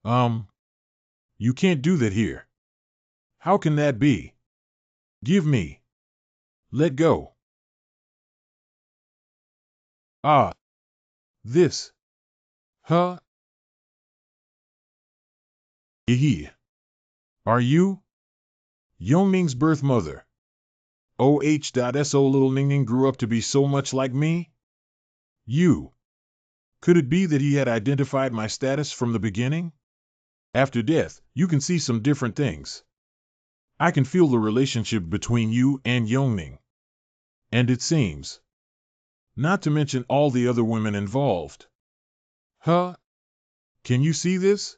You can't do that here. How can that be? Give me. Let go. Ah. This. Huh? Are you? Yongming's birth mother. Oh.so little Ningning grew up to be so much like me? You. Could it be that he had identified my status from the beginning? After death, you can see some different things. I can feel the relationship between you and Yongning. And it seems. Not to mention all the other women involved. Huh? Can you see this?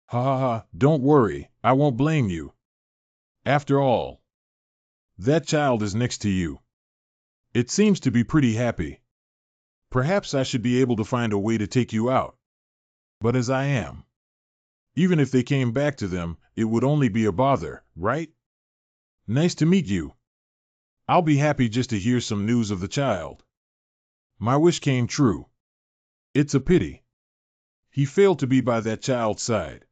Ha ha ha, don't worry, I won't blame you. After all, that child is next to you. It seems to be pretty happy. Perhaps I should be able to find a way to take you out. But as I am, even if they came back to them, it would only be a bother, right? Nice to meet you. I'll be happy just to hear some news of the child. My wish came true. It's a pity. He failed to be by that child's side.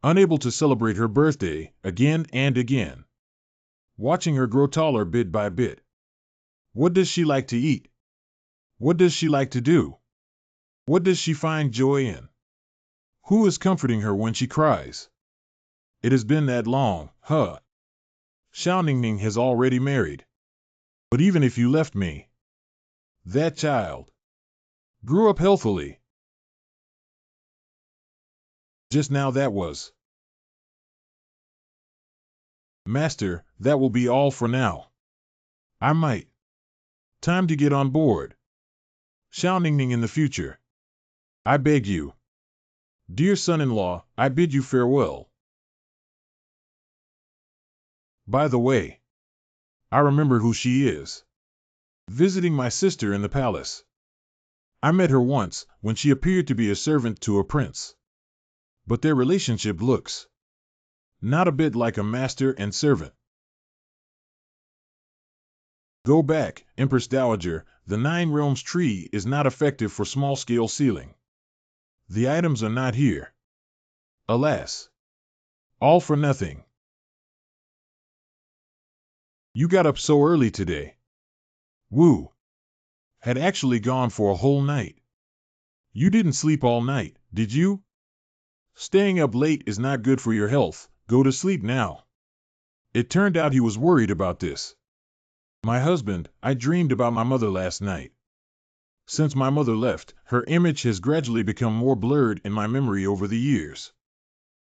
Unable to celebrate her birthday again and again. Watching her grow taller bit by bit. What does she like to eat? What does she like to do? What does she find joy in? Who is comforting her when she cries? It has been that long, huh? Xiao Ningning has already married. But even if you left me, that child grew up healthily. Just now that was. Master, that will be all for now. I might. Time to get on board. Xiao Ningning in the future. I beg you. Dear son-in-law, I bid you farewell. By the way, I remember who she is. Visiting my sister in the palace. I met her once, when she appeared to be a servant to a prince. But their relationship looks not a bit like a master and servant. Go back, Empress Dowager, the Nine Realms tree is not effective for small-scale sealing. The items are not here. Alas. All for nothing. You got up so early today. Woo. Had actually gone for a whole night. You didn't sleep all night, did you? Staying up late is not good for your health. Go to sleep now. It turned out he was worried about this. My husband, I dreamed about my mother last night. Since my mother left, her image has gradually become more blurred in my memory over the years.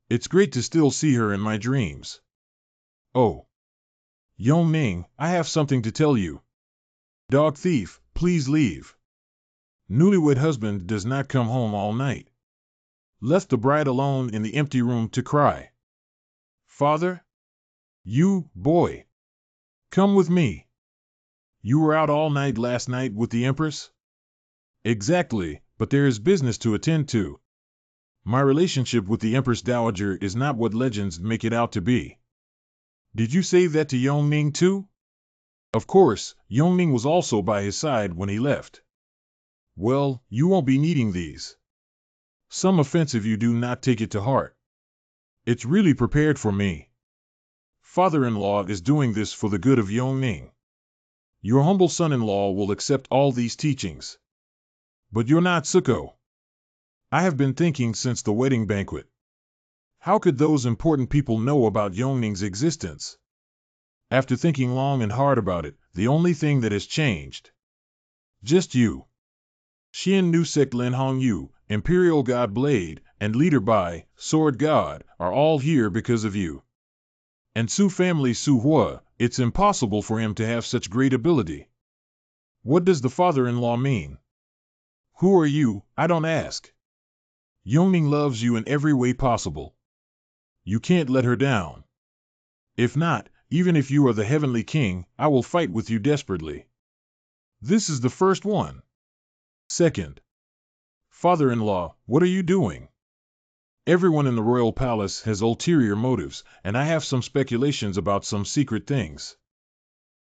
It's great to still see her in my dreams. Oh. Yongming, I have something to tell you. Dog thief, please leave. Newlywed husband does not come home all night. Left the bride alone in the empty room to cry. Father? You, boy. Come with me. You were out all night last night with the Empress? Exactly, but there is business to attend to. My relationship with the Empress Dowager is not what legends make it out to be. Did you say that to Yongming too? Of course, Yongming was also by his side when he left. Well, you won't be needing these. Some offense if you do not take it to heart. It's really prepared for me. Father-in-law is doing this for the good of Yongning. Your humble son-in-law will accept all these teachings. But you're not Suko. I have been thinking since the wedding banquet. How could those important people know about Yongning's existence? After thinking long and hard about it, the only thing that has changed. Just you. Xian Nusek Lin Hong Yu, Imperial God Blade, and Leader Bai, Sword God, are all here because of you. And Su family Su Hua, it's impossible for him to have such great ability. What does the father-in-law mean? Who are you? I don't ask. Yongning loves you in every way possible. You can't let her down. If not, even if you are the heavenly king, I will fight with you desperately. This is the first one. Second. Father-in-law, what are you doing? Everyone in the royal palace has ulterior motives, and I have some speculations about some secret things.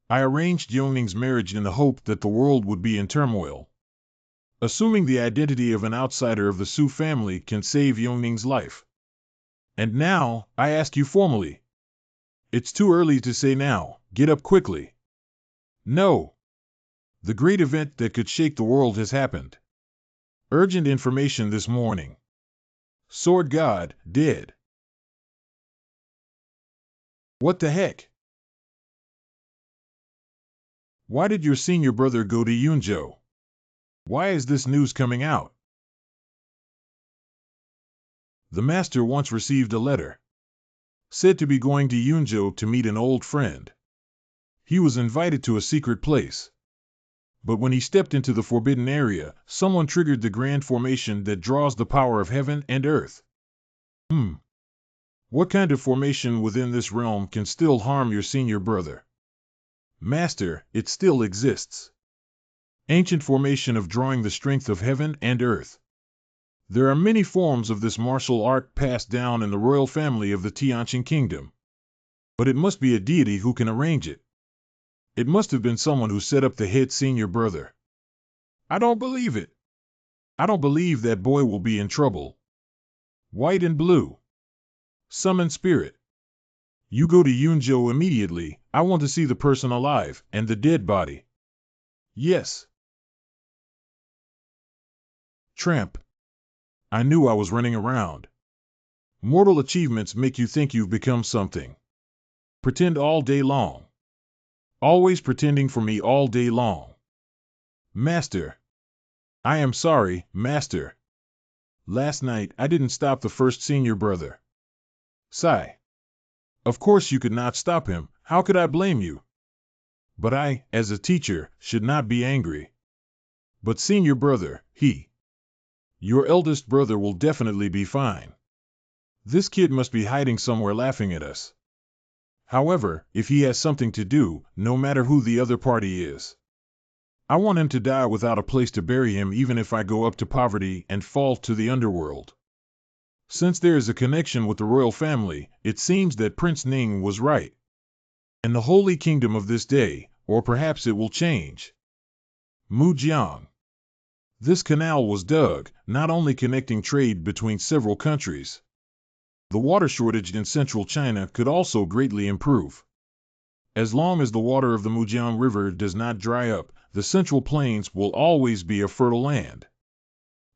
I arranged Yongning's marriage in the hope that the world would be in turmoil. Assuming the identity of an outsider of the Su family can save Yongning's life. And now, I ask you formally. It's too early to say now, get up quickly. No. The great event that could shake the world has happened. Urgent information this morning. Sword God, dead. What the heck? Why did your senior brother go to Yunzhou? Why is this news coming out? The master once received a letter. Said to be going to Yunzhou to meet an old friend. He was invited to a secret place. But when he stepped into the forbidden area, someone triggered the grand formation that draws the power of heaven and earth. What kind of formation within this realm can still harm your senior brother? Master, it still exists. Ancient formation of drawing the strength of heaven and earth. There are many forms of this martial art passed down in the royal family of the Tianqing kingdom. But it must be a deity who can arrange it. It must have been someone who set up the head senior brother. I don't believe it. I don't believe that boy will be in trouble. White and blue. Summon spirit. You go to Yunzhou immediately. I want to see the person alive and the dead body. Yes. Tramp. I knew I was running around. Mortal achievements make you think you've become something. Pretend all day long. Always pretending for me all day long. Master. I am sorry, Master. Last night I didn't stop the first senior brother. Sigh. Of course you could not stop him, how could I blame you? But I, as a teacher, should not be angry. But senior brother, your eldest brother will definitely be fine. This kid must be hiding somewhere laughing at us. However, if he has something to do, no matter who the other party is. I want him to die without a place to bury him even if I go up to poverty and fall to the underworld. Since there is a connection with the royal family, it seems that Prince Ning was right. And the holy kingdom of this day, or perhaps it will change. Mujiang. This canal was dug, not only connecting trade between several countries. The water shortage in central China could also greatly improve. As long as the water of the Mujiang River does not dry up, the central plains will always be a fertile land.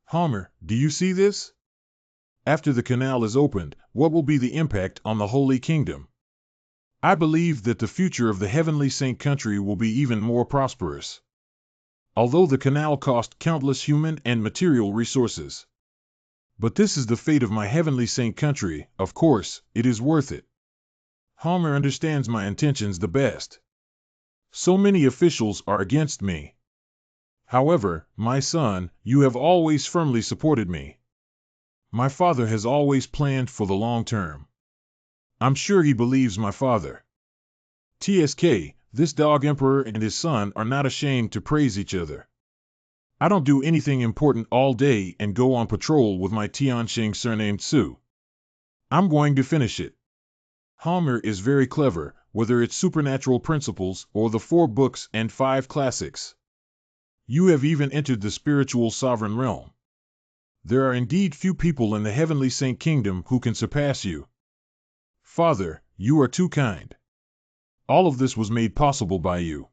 Homer, do you see this? After the canal is opened, what will be the impact on the Holy Kingdom? I believe that the future of the heavenly saint country will be even more prosperous. Although the canal cost countless human and material resources. But this is the fate of my heavenly saint country, of course, it is worth it. Homer understands my intentions the best. So many officials are against me. However, my son, you have always firmly supported me. My father has always planned for the long term. I'm sure he believes my father. TSK, this dog emperor and his son are not ashamed to praise each other. I don't do anything important all day and go on patrol with my Tianqing surnamed Su. I'm going to finish it. Homer is very clever, whether it's supernatural principles or the 4 books and 5 classics. You have even entered the spiritual sovereign realm. There are indeed few people in the heavenly saint kingdom who can surpass you. Father, you are too kind. All of this was made possible by you.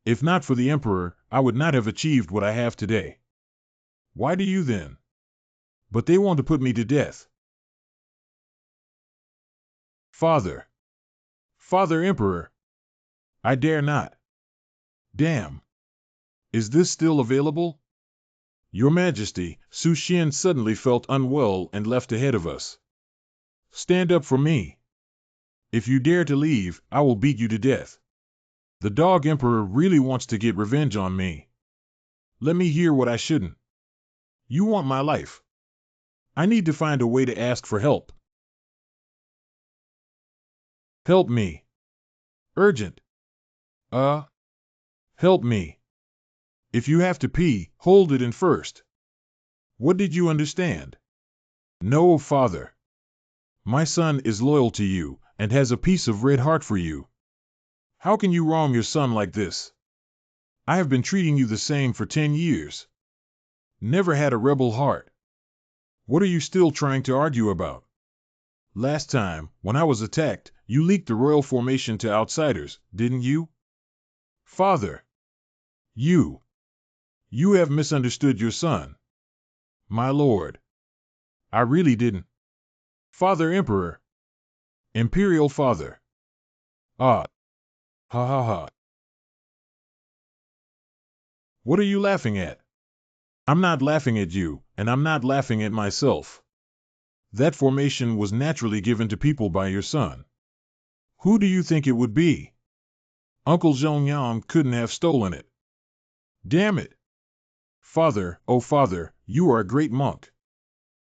If not for the Emperor, I would not have achieved what I have today. Why do you then? But they want to put me to death. Father. Father Emperor. I dare not. Damn. Is this still available? Your Majesty, Su Xian suddenly felt unwell and left ahead of us. Stand up for me. If you dare to leave, I will beat you to death. The dog Emperor really wants to get revenge on me. Let me hear what I shouldn't. You want my life. I need to find a way to ask for help. Help me. Urgent. Help me. If you have to pee, hold it in first. What did you understand? No, Father. My son is loyal to you and has a piece of red heart for you. How can you wrong your son like this? I have been treating you the same for 10 years. Never had a rebel heart. What are you still trying to argue about? Last time, when I was attacked, you leaked the royal formation to outsiders, didn't you? Father. You have misunderstood your son. My lord. I really didn't. Father Emperor. Imperial Father. Ah. Ha ha ha. What are you laughing at? I'm not laughing at you, and I'm not laughing at myself. That formation was naturally given to people by your son. Who do you think it would be? Uncle Zhongyang couldn't have stolen it. Damn it! Father, oh Father, you are a great monk.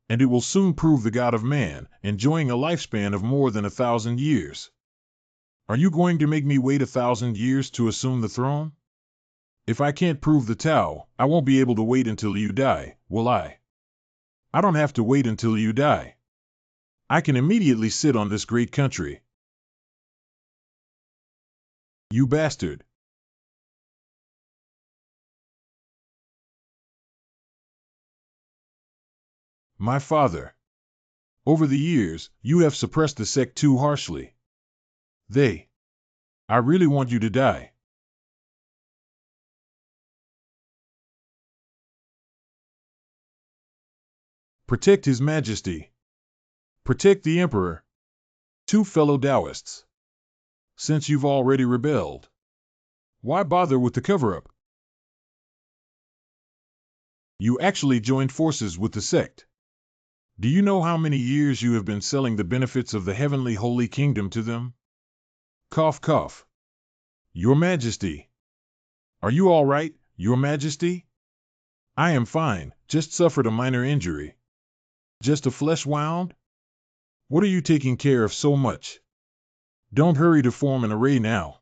And it will soon prove the God of man, enjoying a lifespan of more than 1,000 years. Are you going to make me wait 1,000 years to assume the throne? If I can't prove the Tao, I won't be able to wait until you die, will I? I don't have to wait until you die. I can immediately sit on this great country. You bastard. My father. Over the years, you have suppressed the sect too harshly. I really want you to die. Protect His Majesty. Protect the Emperor. Two fellow Taoists. Since you've already rebelled, why bother with the cover-up? You actually joined forces with the sect. Do you know how many years you have been selling the benefits of the heavenly holy kingdom to them? Cough, cough. Your Majesty. Are you all right, Your Majesty? I am fine, just suffered a minor injury. Just a flesh wound? What are you taking care of so much? Don't hurry to form an array now.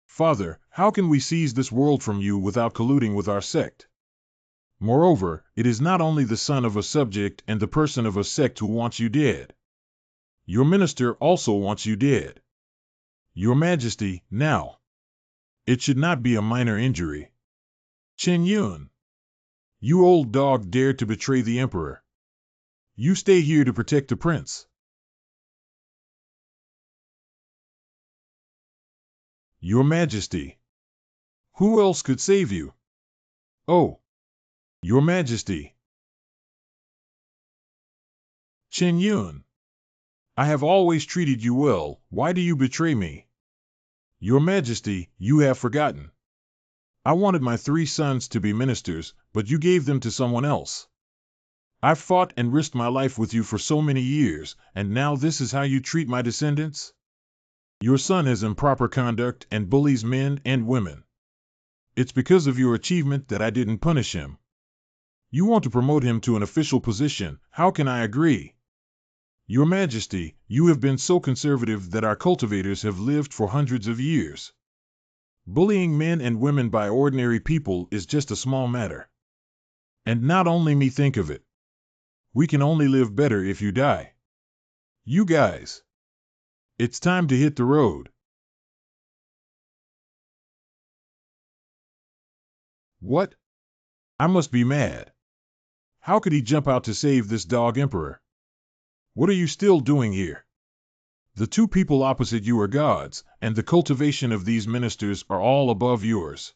Father, how can we seize this world from you without colluding with our sect? Moreover, it is not only the son of a subject and the person of a sect who wants you dead. Your minister also wants you dead. Your Majesty, now. It should not be a minor injury. Chen Yun. You old dog dared to betray the Emperor. You stay here to protect the prince. Your Majesty. Who else could save you? Oh. Your Majesty. Chen Yun. I have always treated you well, why do you betray me? Your Majesty, you have forgotten. I wanted my 3 sons to be ministers, but you gave them to someone else. I've fought and risked my life with you for so many years, and now this is how you treat my descendants? Your son has improper conduct and bullies men and women. It's because of your achievement that I didn't punish him. You want to promote him to an official position, how can I agree? Your Majesty, you have been so conservative that our cultivators have lived for hundreds of years. Bullying men and women by ordinary people is just a small matter. And not only me think of it. We can only live better if you die. You guys. It's time to hit the road. What? I must be mad. How could he jump out to save this dog emperor? What are you still doing here? The two people opposite you are gods, and the cultivation of these ministers are all above yours.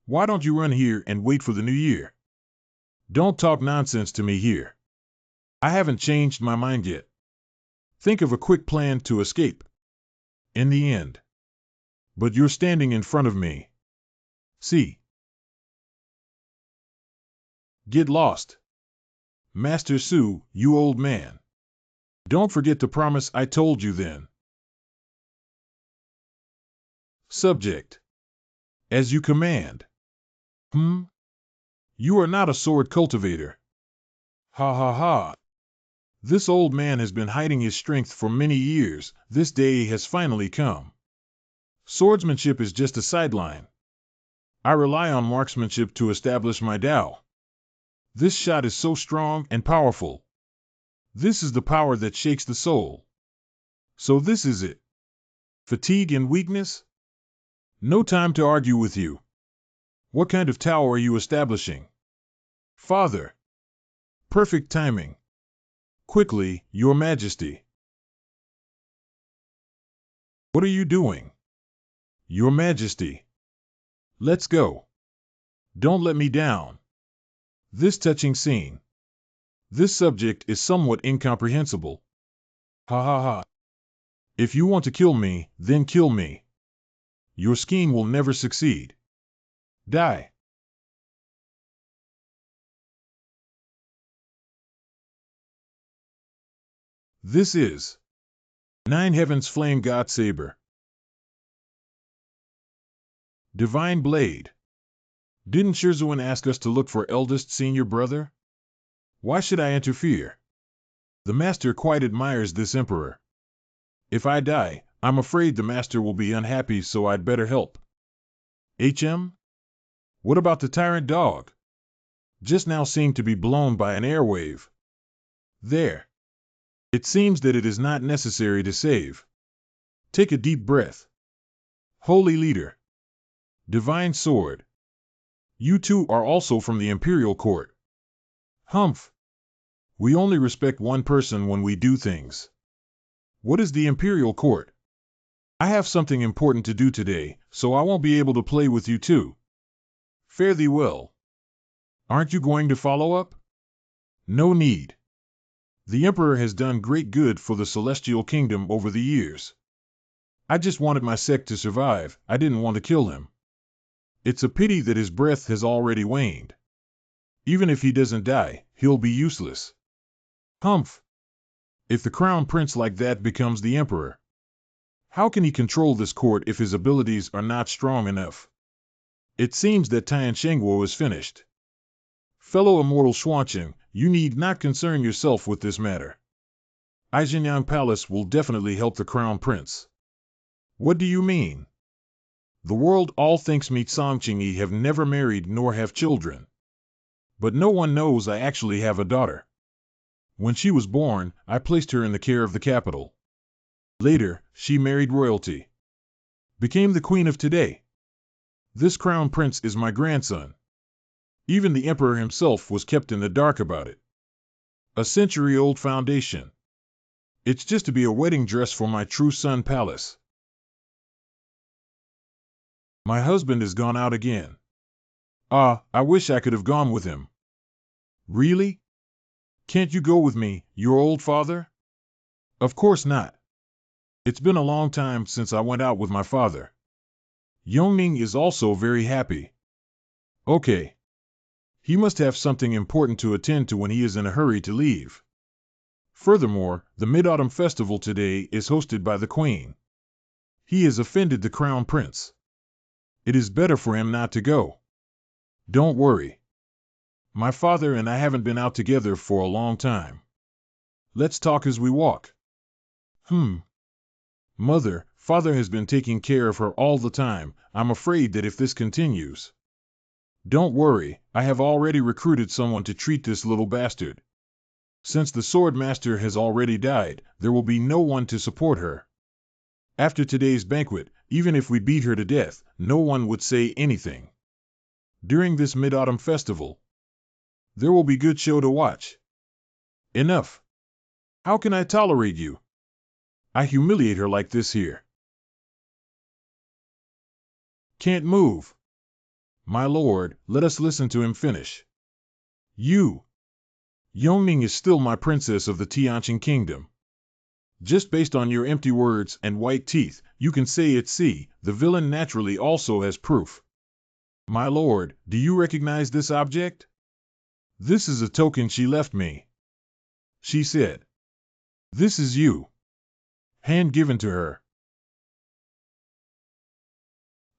Why don't you run here and wait for the new year? Don't talk nonsense to me here. I haven't changed my mind yet. Think of a quick plan to escape. In the end. But you're standing in front of me. See. Get lost. Master Su, you old man. Don't forget the promise I told you then. Subject. As you command. You are not a sword cultivator. Ha ha ha. This old man has been hiding his strength for many years. This day has finally come. Swordsmanship is just a sideline. I rely on marksmanship to establish my Tao. This shot is so strong and powerful. This is the power that shakes the soul. So this is it. Fatigue and weakness? No time to argue with you. What kind of Tao are you establishing? Father. Perfect timing. Quickly, Your Majesty. What are you doing? Your Majesty. Let's go. Don't let me down. This touching scene. This subject is somewhat incomprehensible. Ha ha ha. If you want to kill me, then kill me. Your scheme will never succeed. Die. This is Nine Heavens Flame God Saber. Divine Blade. Didn't Shirzuan ask us to look for eldest senior brother? Why should I interfere? The master quite admires this emperor. If I die, I'm afraid the master will be unhappy, so I'd better help. HM? What about the tyrant dog? Just now seemed to be blown by an airwave. There. It seems that it is not necessary to save. Take a deep breath. Holy Leader. Divine Sword. You two are also from the imperial court. Humph. We only respect one person when we do things. What is the imperial court? I have something important to do today, so I won't be able to play with you too. Fare thee well. Aren't you going to follow up? No need. The Emperor has done great good for the Celestial Kingdom over the years. I just wanted my sect to survive. I didn't want to kill him. It's a pity that his breath has already waned. Even if he doesn't die, he'll be useless. Humph. If the crown prince like that becomes the emperor, how can he control this court if his abilities are not strong enough? It seems that Tian Shengguo is finished. Fellow immortal Xuanqing, you need not concern yourself with this matter. Aijinyang Palace will definitely help the crown prince. What do you mean? The world all thinks me Songqingyi have never married nor have children. But no one knows I actually have a daughter. When she was born, I placed her in the care of the capital. Later, she married royalty. Became the queen of today. This crown prince is my grandson. Even the emperor himself was kept in the dark about it. A century-old foundation. It's just to be a wedding dress for my true son palace. My husband has gone out again. Ah, I wish I could have gone with him. Really? Can't you go with me, your old father? Of course not. It's been a long time since I went out with my father. Yongning is also very happy. Okay. He must have something important to attend to when he is in a hurry to leave. Furthermore, the Mid-Autumn Festival today is hosted by the Queen. He has offended the Crown Prince. It is better for him not to go. Don't worry. My father and I haven't been out together for a long time. Let's talk as we walk. Mother, father has been taking care of her all the time. I'm afraid that if this continues... Don't worry, I have already recruited someone to treat this little bastard. Since the sword master has already died, there will be no one to support her. After today's banquet, even if we beat her to death, no one would say anything. during this mid-autumn festival. There will be good show to watch. Enough. How can I tolerate you? I humiliate her like this here. Can't move. My lord, let us listen to him finish. You. Yongning is still my princess of the Tianqing kingdom. Just based on your empty words and white teeth, you can say it's see, the villain naturally also has proof. My lord, do you recognize this object? This is a token she left me. She said. This is you. Hand given to her.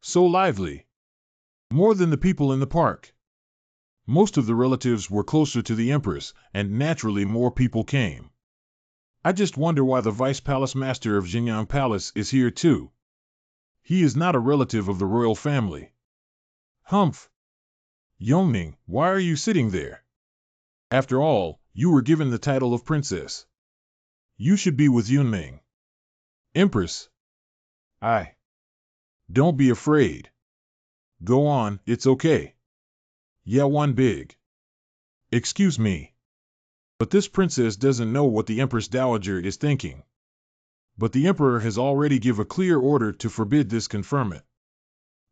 So lively. More than the people in the park. Most of the relatives were closer to the empress, and naturally more people came. I just wonder why the vice palace master of Jinyang Palace is here too. He is not a relative of the royal family. Humph. Yongning, why are you sitting there? After all, you were given the title of princess. You should be with Yunming. Empress. Don't be afraid. Go on, it's okay. Yeah, one big. Excuse me. But this princess doesn't know what the Empress Dowager is thinking. But the Emperor has already given a clear order to forbid this conferment.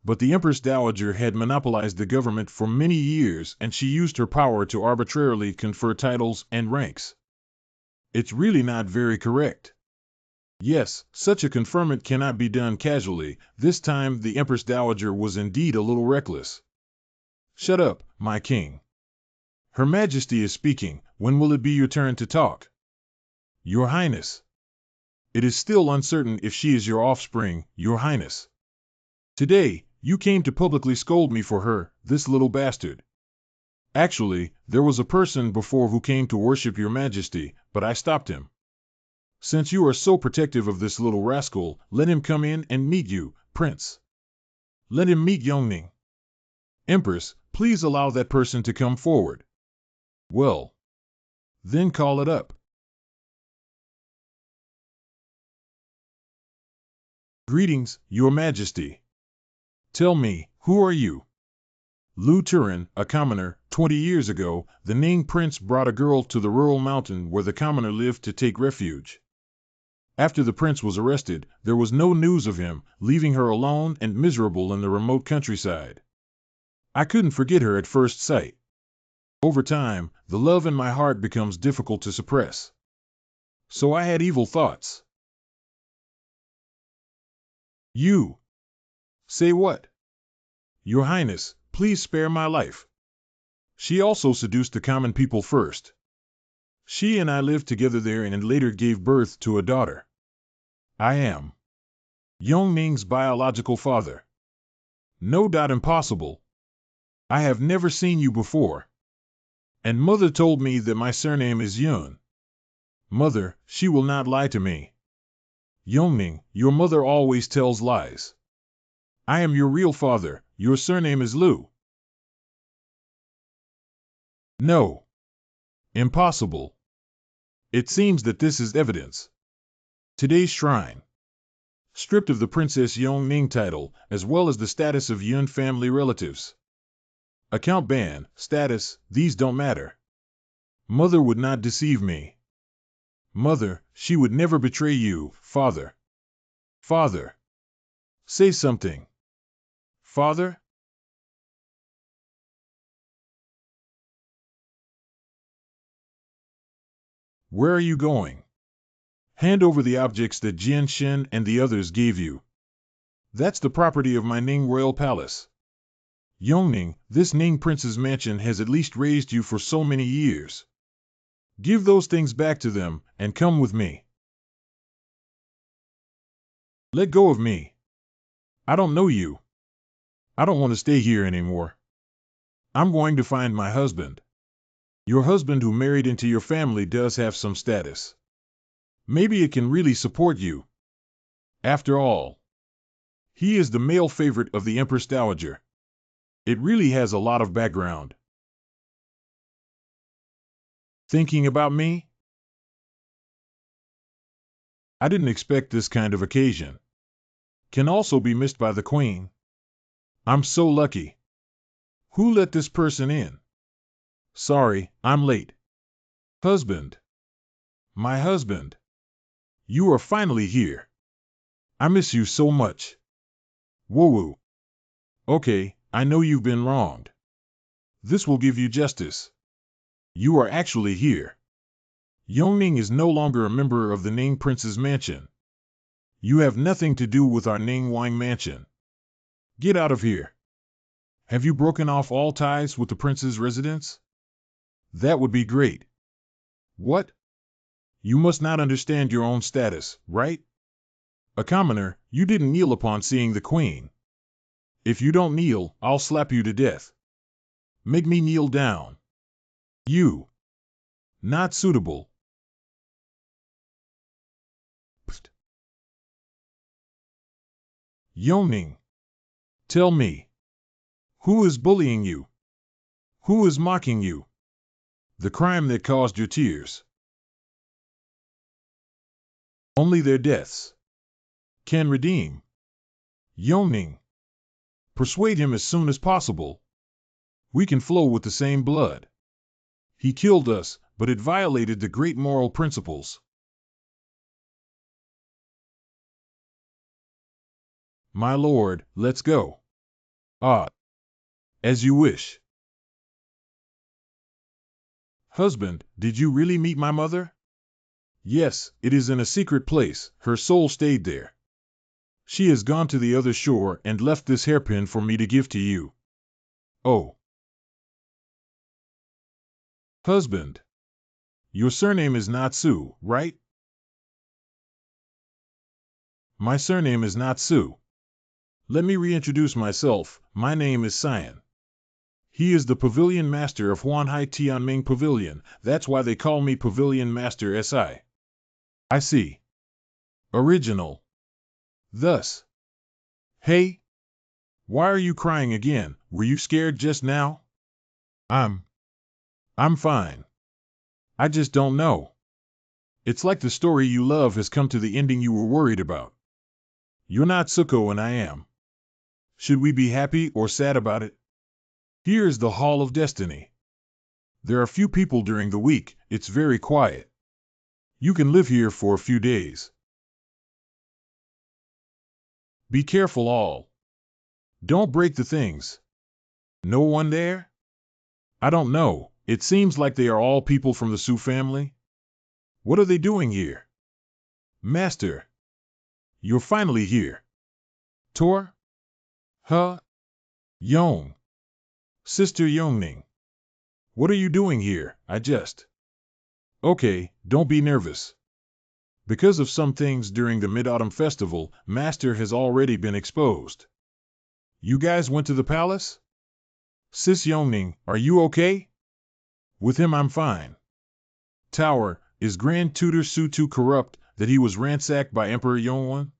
But the Empress Dowager had monopolized the government for many years, and she used her power to arbitrarily confer titles and ranks. It's really not very correct. Yes, such a conferment cannot be done casually. This time the Empress Dowager was indeed a little reckless. Shut up, my king. Her Majesty is speaking. When will it be your turn to talk? Your Highness. It is still uncertain if she is your offspring, Your Highness. Today, you came to publicly scold me for her, this little bastard. Actually, there was a person before who came to worship your Majesty, but I stopped him. Since you are so protective of this little rascal, let him come in and meet you, Prince. Let him meet Yongning. Empress, please allow that person to come forward. Well. Then call it up. Greetings, Your Majesty. Tell me, who are you? Lu Turin, a commoner. 20 years ago, the Ning prince brought a girl to the rural mountain where the commoner lived to take refuge. After the prince was arrested, there was no news of him, leaving her alone and miserable in the remote countryside. I couldn't forget her at first sight. Over time, the love in my heart becomes difficult to suppress. So I had evil thoughts. You. Say what? Your Highness, please spare my life. She also seduced the common people first. She and I lived together there and later gave birth to a daughter. I am Yongning's biological father. No doubt impossible. I have never seen you before. And mother told me that my surname is Yun. Mother, she will not lie to me. Yongning, your mother always tells lies. I am your real father, your surname is Lu. No. Impossible. It seems that this is evidence. Today's shrine. Stripped of the Princess Yongning title, as well as the status of Yun family relatives. Account ban, status, these don't matter. Mother would not deceive me. Mother, she would never betray you, father. Father. Say something. Father? Where are you going? Hand over the objects that Jian Shen and the others gave you. That's the property of my Ning royal palace. Yongning, this Ning prince's mansion has at least raised you for so many years. Give those things back to them, and come with me. Let go of me. I don't know you. I don't want to stay here anymore. I'm going to find my husband. Your husband who married into your family does have some status. Maybe it can really support you. After all, he is the male favorite of the Empress Dowager. It really has a lot of background. Thinking about me? I didn't expect this kind of occasion. Can also be missed by the Queen. I'm so lucky. Who let this person in? Sorry, I'm late. Husband. My husband. You are finally here. I miss you so much. Woo-woo. Okay, I know you've been wronged. This will give you justice. You are actually here. Yongning is no longer a member of the Ning Prince's mansion. You have nothing to do with our Ning Wang mansion. Get out of here. Have you broken off all ties with the prince's residence? That would be great. What? You must not understand your own status, right? A commoner, you didn't kneel upon seeing the queen. If you don't kneel, I'll slap you to death. Make me kneel down. You. Not suitable. Psst. Yongning. Tell me. Who is bullying you? Who is mocking you? The crime that caused your tears. Only their deaths can redeem. Yongning. Persuade him as soon as possible. We can flow with the same blood. He killed us, but it violated the great moral principles. My lord, let's go. Ah. As you wish. Husband, did you really meet my mother? Yes, it is in a secret place. Her soul stayed there. She has gone to the other shore and left this hairpin for me to give to you. Oh. Husband. Your surname is not Su, right? My surname is not Su. Let me reintroduce myself. My name is Cyan. He is the pavilion master of Huanhai Tianming Pavilion. That's why they call me Pavilion Master SI. I see. Original. Thus. Hey? Why are you crying again? Were you scared just now? I'm fine. I just don't know. It's like the story you love has come to the ending you were worried about. You're not Suko and I am. Should we be happy or sad about it? Here is the Hall of Destiny. There are few people during the week. It's very quiet. You can live here for a few days. Be careful all. Don't break the things. No one there? I don't know. It seems like they are all people from the Su family. What are they doing here? Master. You're finally here. Tor? Huh? Yong. Sister Yongning. What are you doing here? Okay, don't be nervous. Because of some things during the Mid-Autumn Festival, Master has already been exposed. You guys went to the palace? Sis Yongning, are you okay? With him I'm fine. Tower, is Grand Tutor Su too corrupt that he was ransacked by Emperor Yongwan?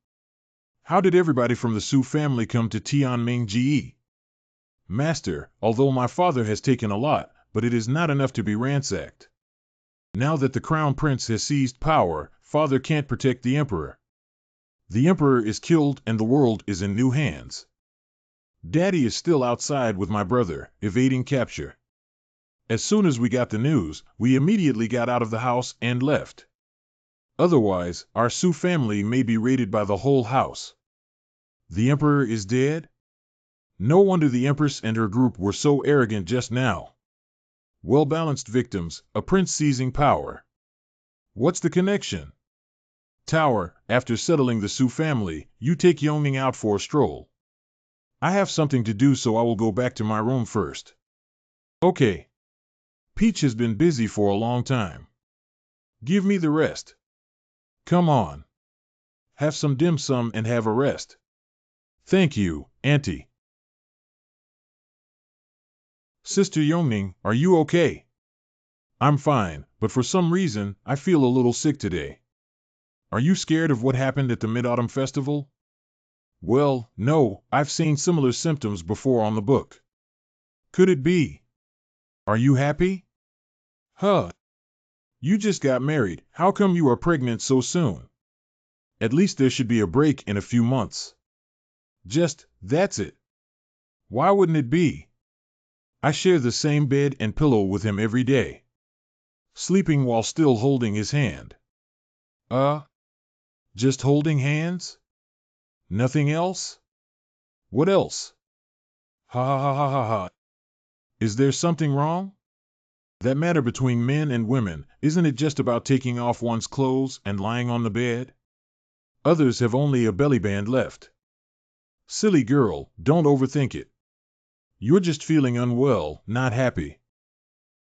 How did everybody from the Su family come to Tianming Ge? Master, although my father has taken a lot, but it is not enough to be ransacked. Now that the Crown Prince has seized power, Father can't protect the Emperor. The Emperor is killed and the world is in new hands. Daddy is still outside with my brother, evading capture. As soon as we got the news, we immediately got out of the house and left. Otherwise, our Su family may be raided by the whole house. The Emperor is dead? No wonder the Empress and her group were so arrogant just now. Well-balanced victims, a prince seizing power. What's the connection? Tower, after settling the Su family, you take Yongning out for a stroll. I have something to do, so I will go back to my room first. Okay. Peach has been busy for a long time. Give me the rest. Come on. Have some dim sum and have a rest. Thank you, Auntie. Sister Yongning, are you okay? I'm fine, but for some reason, I feel a little sick today. Are you scared of what happened at the Mid-Autumn Festival? Well, no, I've seen similar symptoms before on the book. Could it be? Are you happy? Huh. You just got married. How come you are pregnant so soon? At least there should be a break in a few months. That's it. Why wouldn't it be? I share the same bed and pillow with him every day, sleeping while still holding his hand. Just holding hands? Nothing else? What else? Ha ha ha ha ha ha. Is there something wrong? That matter between men and women, isn't it just about taking off one's clothes and lying on the bed? Others have only a belly band left. Silly girl, don't overthink it. You're just feeling unwell, not happy.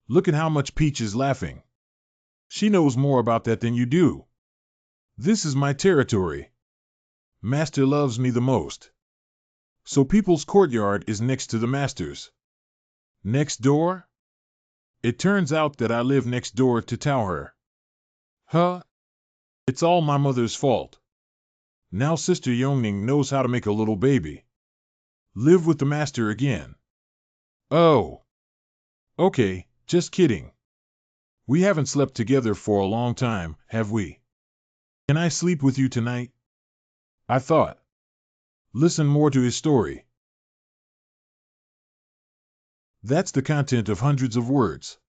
Look at how much Peach is laughing. She knows more about that than you do. This is my territory. Master loves me the most. So People's Courtyard is next to the Master's. Next door? It turns out that I live next door to Tower. Huh? It's all my mother's fault. Now Sister Yongning knows how to make a little baby. Live with the Master again. Oh. Okay, just kidding. We haven't slept together for a long time, have we? Can I sleep with you tonight? I thought. Listen more to his story. That's the content of hundreds of words.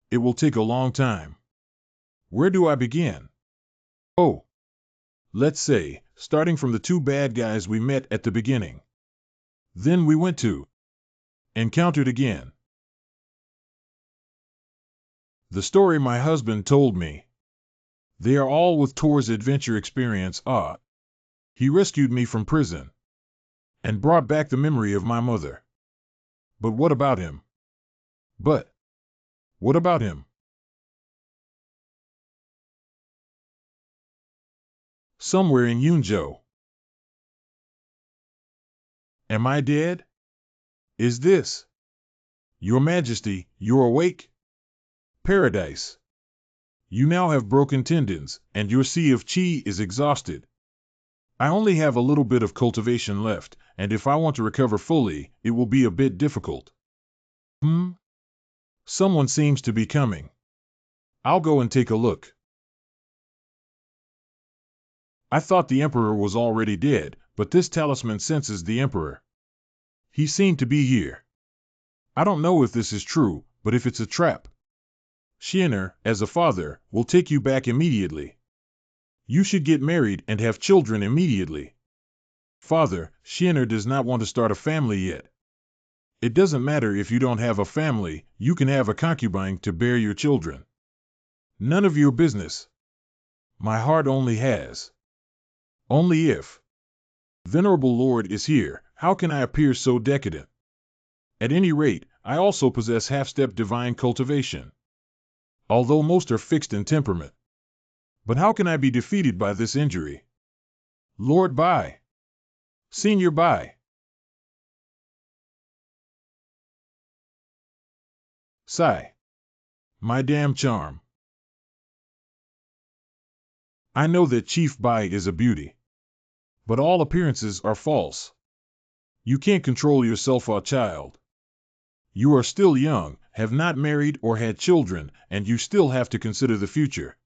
It will take a long time. Where do I begin? Oh. Let's say, starting from the two bad guys we met at the beginning. Then we went to encountered again. The story my husband told me. They are all with Tor's adventure experience. He rescued me from prison and brought back the memory of my mother. But what about him? What about him? Somewhere in Yunzhou. Am I dead? Is this? Your Majesty, you're awake? Paradise. You now have broken tendons, and your sea of qi is exhausted. I only have a little bit of cultivation left, and if I want to recover fully, it will be a bit difficult. Someone seems to be coming. I'll go and take a look. I thought the Emperor was already dead, but this talisman senses the Emperor. He seemed to be here. I don't know if this is true, but if it's a trap, Xianer, as a father, will take you back immediately. You should get married and have children immediately. Father, Xianer does not want to start a family yet. It doesn't matter if you don't have a family, you can have a concubine to bear your children. None of your business. My heart only has. Only if. Venerable Lord is here, how can I appear so decadent? At any rate, I also possess half-step divine cultivation. Although most are fixed in temperament. But how can I be defeated by this injury? Lord Bai. Senior Bai. Sigh. My damn charm. I know that Chief Bai is a beauty. But all appearances are false. You can't control yourself, child. You are still young, have not married or had children, and you still have to consider the future.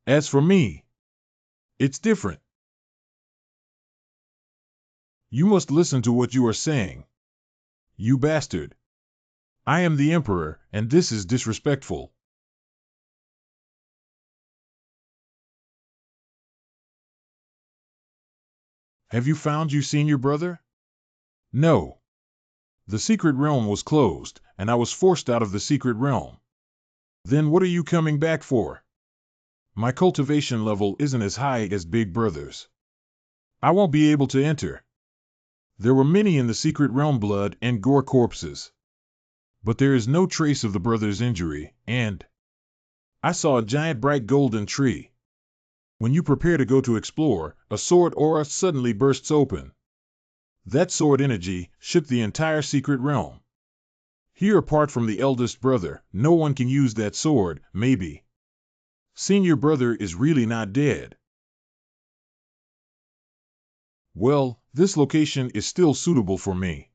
As for me, it's different. You must listen to what you are saying. You bastard. I am the Emperor, and this is disrespectful. Have you found your senior brother? No. The secret realm was closed, and I was forced out of the secret realm. Then what are you coming back for? My cultivation level isn't as high as Big Brother's. I won't be able to enter. There were many in the secret realm, blood and gore corpses. But there is no trace of the brother's injury, and I saw a giant bright golden tree. When you prepare to go to explore, a sword aura suddenly bursts open. That sword energy shook the entire secret realm. Here, apart from the eldest brother, no one can use that sword, maybe. Senior brother is really not dead. Well, this location is still suitable for me.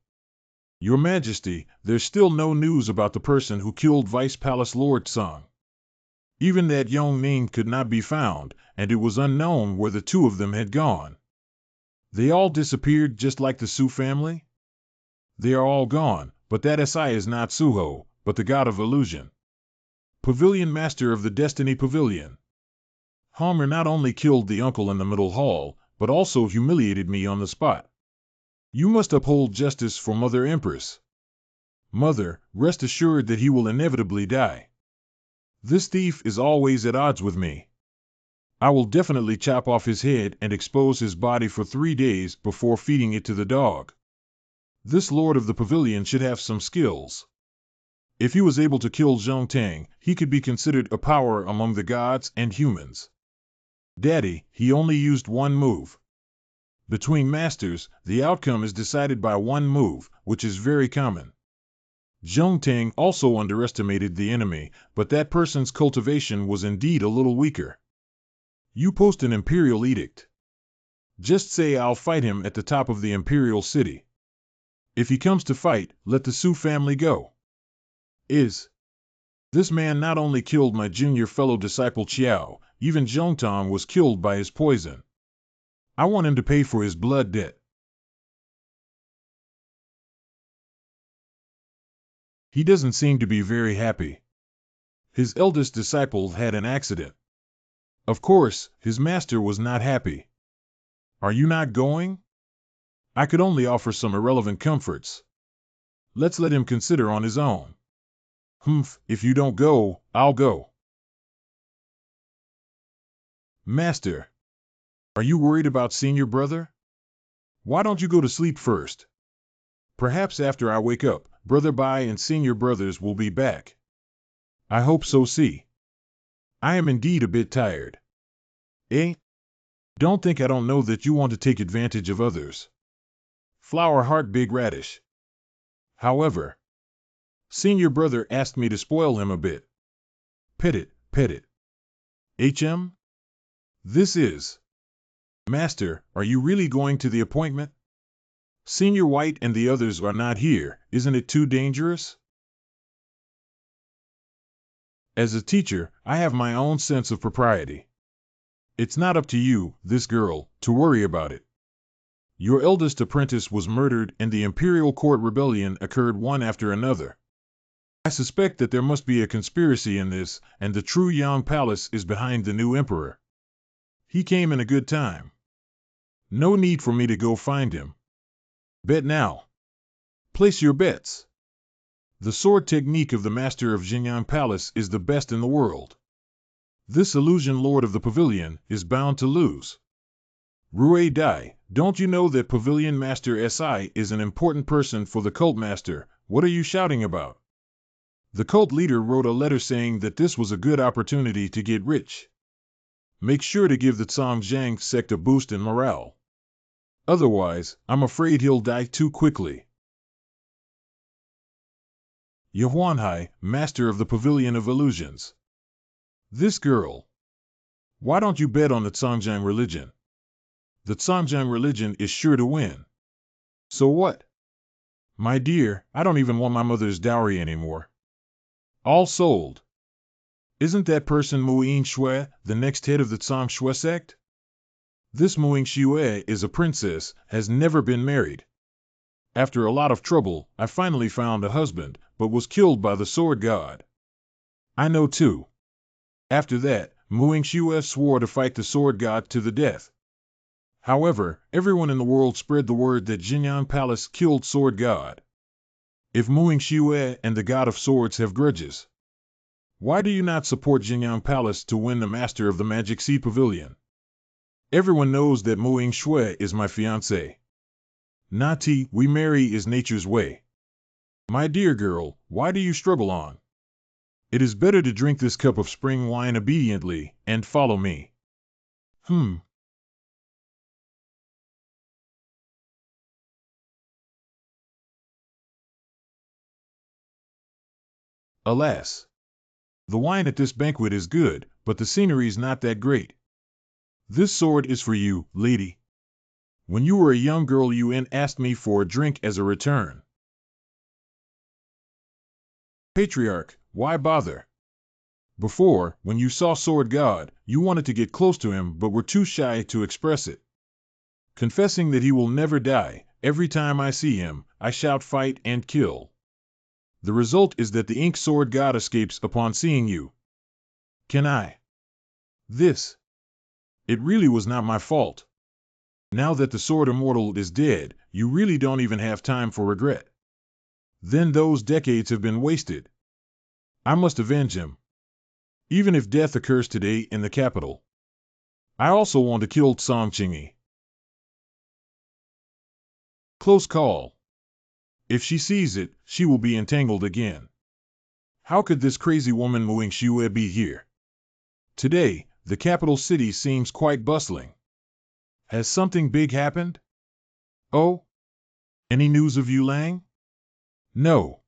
Your Majesty, there's still no news about the person who killed Vice Palace Lord Song. Even that young name could not be found, and it was unknown where the two of them had gone. They all disappeared just like the Su family? They are all gone, But that SI is not Suho, but the god of illusion. Pavilion master of the Destiny Pavilion. Homer not only killed the uncle in the middle hall, but also humiliated me on the spot. You must uphold justice for Mother Empress. Mother, rest assured that he will inevitably die. This thief is always at odds with me. I will definitely chop off his head and expose his body for 3 days before feeding it to the dog. This lord of the pavilion should have some skills. If he was able to kill Zhong Tang, he could be considered a power among the gods and humans. Daddy, he only used one move. Between masters, the outcome is decided by one move, which is very common. Zhong Tang also underestimated the enemy, but that person's cultivation was indeed a little weaker. You post an imperial edict. Just say I'll fight him at the top of the imperial city. If he comes to fight, let the Su family go. This man not only killed my junior fellow disciple Qiao, even Zhongtang was killed by his poison. I want him to pay for his blood debt. He doesn't seem to be very happy. His eldest disciple had an accident. Of course, his master was not happy. Are you not going? I could only offer some irrelevant comforts. Let's let him consider on his own. If you don't go, I'll go. Master, are you worried about senior brother? Why don't you go to sleep first? Perhaps after I wake up, Brother Bai and senior brothers will be back. I hope so. See. I am indeed a bit tired. Don't think I don't know that you want to take advantage of others. Flower heart big radish. However, senior brother asked me to spoil him a bit. Pet it. HM? This is. Master, are you really going to the appointment? Senior White and the others are not here, isn't it too dangerous? As a teacher, I have my own sense of propriety. It's not up to you, this girl, to worry about it. Your eldest apprentice was murdered and the imperial court rebellion occurred one after another. I suspect that there must be a conspiracy in this, and the true Yang Palace is behind the new emperor. He came in a good time. No need for me to go find him. Bet now. Place your bets. The sword technique of the master of Jinyang Palace is the best in the world. This illusion lord of the pavilion is bound to lose. Rue Dai, don't you know that Pavilion Master Si is an important person for the cult master? What are you shouting about? The cult leader wrote a letter saying that this was a good opportunity to get rich. Make sure to give the Zhangjiang sect a boost in morale. Otherwise, I'm afraid he'll die too quickly. Yahuanhai, master of the Pavilion of Illusions. This girl. Why don't you bet on the Zhangjiang religion? The Zhangjiang religion is sure to win. So what? My dear, I don't even want my mother's dowry anymore. All sold. Isn't that person Muing Shui, the next head of the Zhang Shui sect? This Muing Shui is a princess, has never been married. After a lot of trouble, I finally found a husband, but was killed by the sword god. I know too. After that, Muing Shui swore to fight the sword god to the death. However, everyone in the world spread the word that Jinyang Palace killed sword god. If Muing Shui and the god of swords have grudges, why do you not support Jinyang Palace to win the master of the Magic Sea Pavilion? Everyone knows that Muing Shui is my fiancé. Nati, we marry is nature's way. My dear girl, why do you struggle on? It is better to drink this cup of spring wine obediently, and follow me. Alas. The wine at this banquet is good, but the scenery's not that great. This sword is for you, lady. When you were a young girl you asked me for a drink as a return. Patriarch, why bother? Before, when you saw Sword God, you wanted to get close to him but were too shy to express it. Confessing that he will never die, every time I see him, I shout fight and kill. The result is that the ink sword god escapes upon seeing you. Can I? This. It really was not my fault. Now that the sword immortal is dead, you really don't even have time for regret. Then those decades have been wasted. I must avenge him. Even if death occurs today in the capital. I also want to kill Tsang Chingy. Close call. If she sees it, she will be entangled again. How could this crazy woman Muing Xue be here? Today, the capital city seems quite bustling. Has something big happened? Oh? Any news of Yu Lang? No.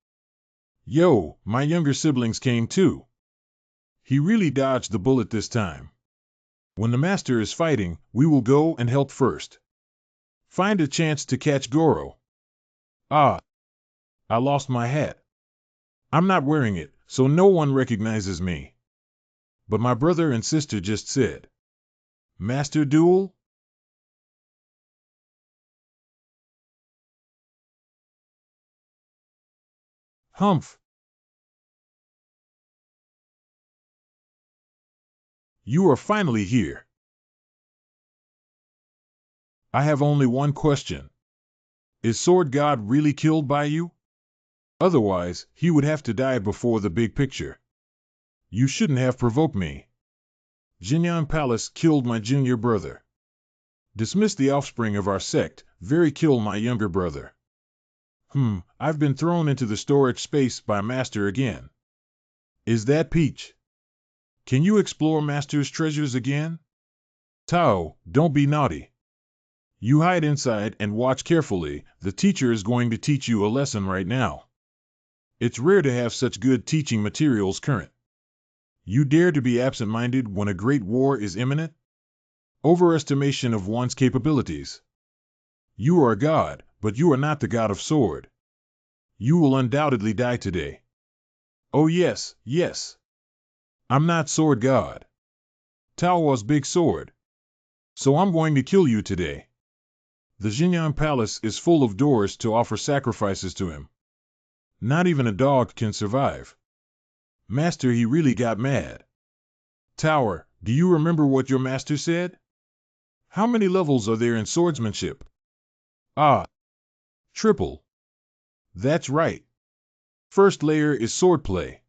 Yo, my younger siblings came too. He really dodged the bullet this time. When the master is fighting, we will go and help first. Find a chance to catch Goro. Ah, I lost my hat. I'm not wearing it, so no one recognizes me. But my brother and sister just said. Master duel? Humph. You are finally here. I have only one question. Is Sword God really killed by you? Otherwise, he would have to die before the big picture. You shouldn't have provoked me. Jinyan Palace killed my junior brother. Dismiss the offspring of our sect, very kill my younger brother. I've been thrown into the storage space by Master again. Is that Peach? Can you explore Master's treasures again? Tao, don't be naughty. You hide inside and watch carefully, the teacher is going to teach you a lesson right now. It's rare to have such good teaching materials current. You dare to be absent-minded when a great war is imminent? Overestimation of one's capabilities. You are a god, but you are not the god of sword. You will undoubtedly die today. Oh yes, yes. I'm not sword god. Tao was big sword. So I'm going to kill you today. The Jinyan Palace is full of doors to offer sacrifices to him. Not even a dog can survive. Master, he really got mad. Tower, do you remember what your master said? How many levels are there in swordsmanship? Ah, triple. That's right. First layer is swordplay.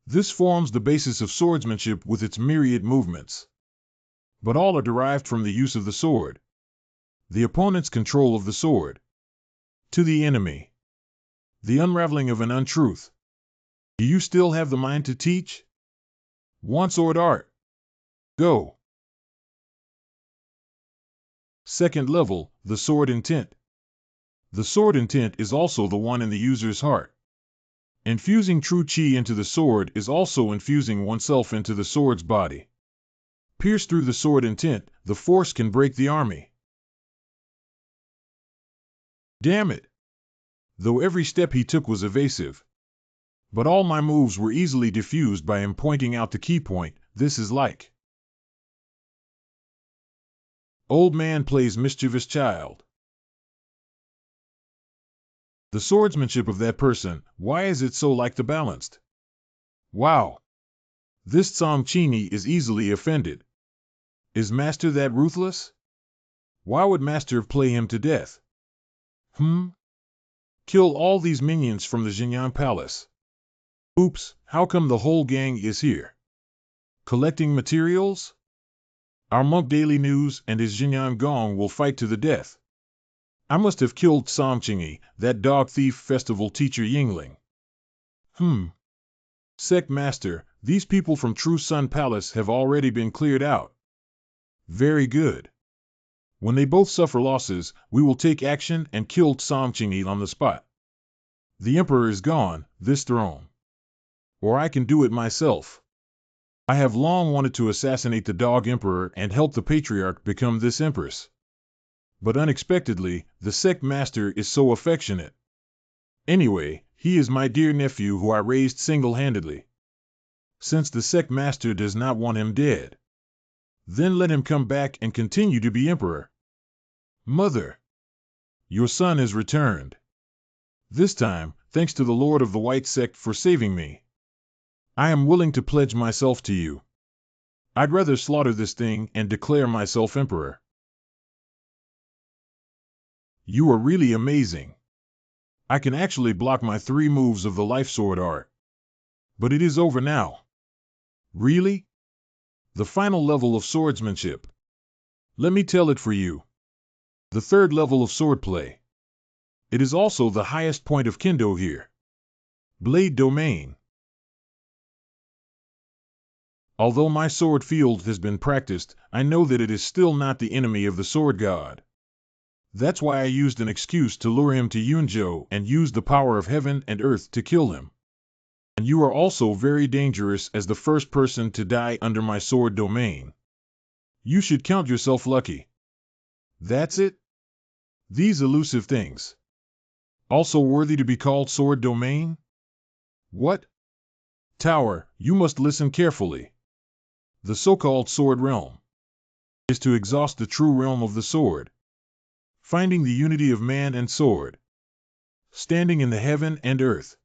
This forms the basis of swordsmanship with its myriad movements. But all are derived from the use of the sword. The opponent's control of the sword. To the enemy. The unraveling of an untruth. Do you still have the mind to teach? One sword art. Go. Second level, the sword intent. The sword intent is also the one in the user's heart. Infusing true chi into the sword is also infusing oneself into the sword's body. Pierce through the sword intent, the force can break the army. Damn it! Though every step he took was evasive. But all my moves were easily diffused by him pointing out the key point. This is like. Old man plays mischievous child. The swordsmanship of that person, why is it so like the balanced? Wow! This Tsang Chini is easily offended. Is Master that ruthless? Why would Master play him to death? Kill all these minions from the Jinyan Palace. Oops, how come the whole gang is here? Collecting materials? Our monk Daily News and his Jinyan Gong will fight to the death. I must have killed Tsang Chingy, that dog thief festival teacher Yingling. Sect Master, these people from True Sun Palace have already been cleared out. Very good. When they both suffer losses, we will take action and kill Tsang Chingy on the spot. The Emperor is gone, this throne. Or I can do it myself. I have long wanted to assassinate the dog Emperor and help the Patriarch become this Empress. But unexpectedly, the sect master is so affectionate. Anyway, he is my dear nephew who I raised single-handedly. Since the sect master does not want him dead, then let him come back and continue to be emperor. Mother, your son has returned. This time, thanks to the Lord of the White Sect for saving me. I am willing to pledge myself to you. I'd rather slaughter this thing and declare myself emperor. You are really amazing. I can actually block my 3 moves of the life sword art. But it is over now. Really? The final level of swordsmanship. Let me tell it for you. The 3rd level of swordplay. It is also the highest point of kendo here. Blade domain. Although my sword field has been practiced, I know that it is still not the enemy of the sword god. That's why I used an excuse to lure him to Yunzhou and used the power of heaven and earth to kill him. And you are also very dangerous as the first person to die under my sword domain. You should count yourself lucky. That's it? These elusive things. Also worthy to be called sword domain? What? Tower, you must listen carefully. The so-called sword realm is to exhaust the true realm of the sword, finding the unity of man and sword, standing in the heaven and earth.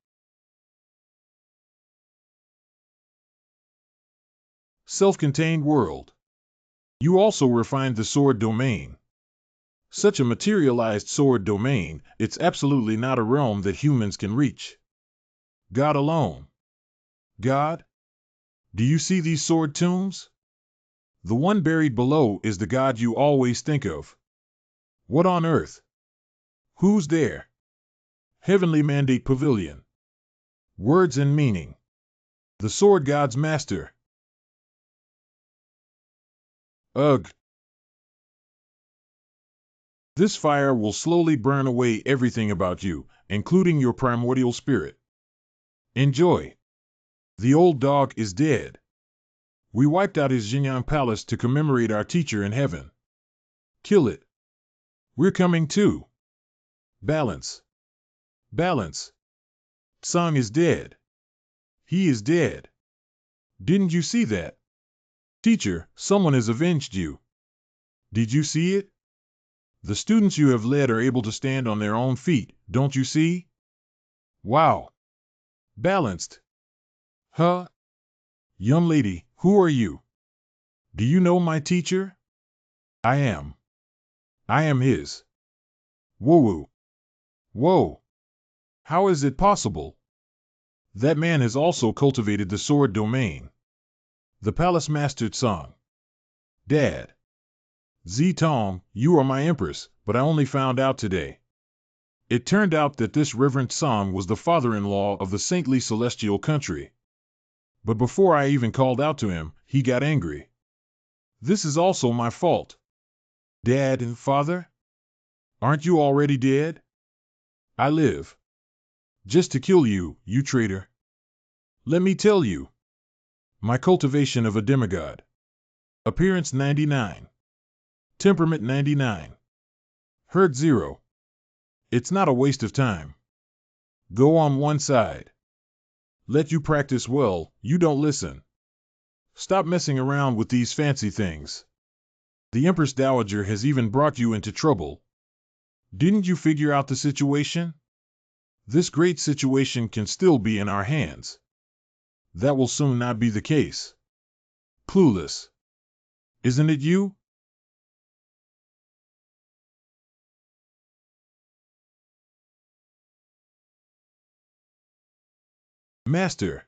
Self-contained world. You also refined the sword domain. Such a materialized sword domain, it's absolutely not a realm that humans can reach. God alone. God? Do you see these sword tombs? The one buried below is the God you always think of. What on earth? Who's there? Heavenly Mandate Pavilion. Words and meaning. The sword god's master. Ugh. This fire will slowly burn away everything about you, including your primordial spirit. Enjoy. The old dog is dead. We wiped out his Xinjiang palace to commemorate our teacher in heaven. Kill it. We're coming too. Balance. Balance. Tsang is dead. He is dead. Didn't you see that? Teacher, someone has avenged you. Did you see it? The students you have led are able to stand on their own feet, don't you see? Wow. Balanced. Huh? Young lady, who are you? Do you know my teacher? I am. I am his. Woo-woo. Whoa. How is it possible? That man has also cultivated the sword domain. The palace mastered Song. Dad. Zitong, you are my empress, but I only found out today. It turned out that this Reverend Song was the father-in-law of the saintly celestial country. But before I even called out to him, he got angry. This is also my fault. Dad and father? Aren't you already dead? I live. Just to kill you, you traitor. Let me tell you. My cultivation of a demigod. Appearance 99. Temperament 99. Hurt 0. It's not a waste of time. Go on one side. Let you practice well, you don't listen. Stop messing around with these fancy things. The Empress Dowager has even brought you into trouble. Didn't you figure out the situation? This great situation can still be in our hands. That will soon not be the case. Clueless. Isn't it you? Master.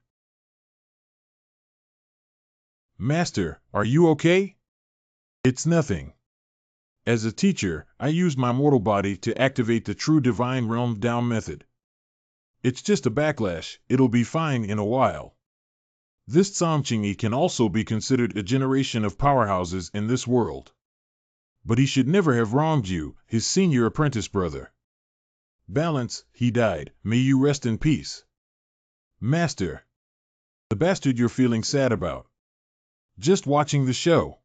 Master, are you okay? It's nothing. As a teacher, I use my mortal body to activate the true divine realm down method. It's just a backlash, it'll be fine in a while. This Tsamchingi can also be considered a generation of powerhouses in this world. But he should never have wronged you, his senior apprentice brother. Balance, he died, may you rest in peace. Master. The bastard you're feeling sad about. Just watching the show.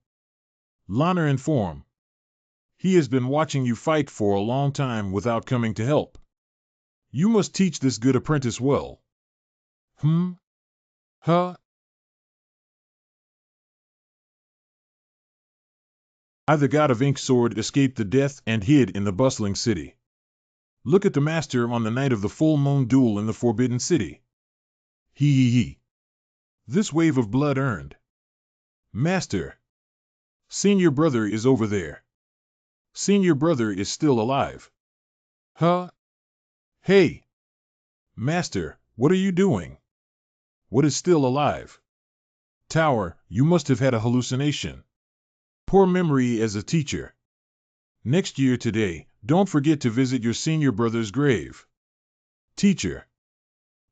Lana inform. He has been watching you fight for a long time without coming to help. You must teach this good apprentice well. Huh? I, the god of ink sword, escaped the death and hid in the bustling city. Look at the master on the night of the full moon duel in the Forbidden City. He. This wave of blood earned. Master. Senior brother is over there. Senior brother is still alive. Huh? Hey. Master, what are you doing? What is still alive? Tower, you must have had a hallucination. Poor memory as a teacher. Next year today, don't forget to visit your senior brother's grave. Teacher.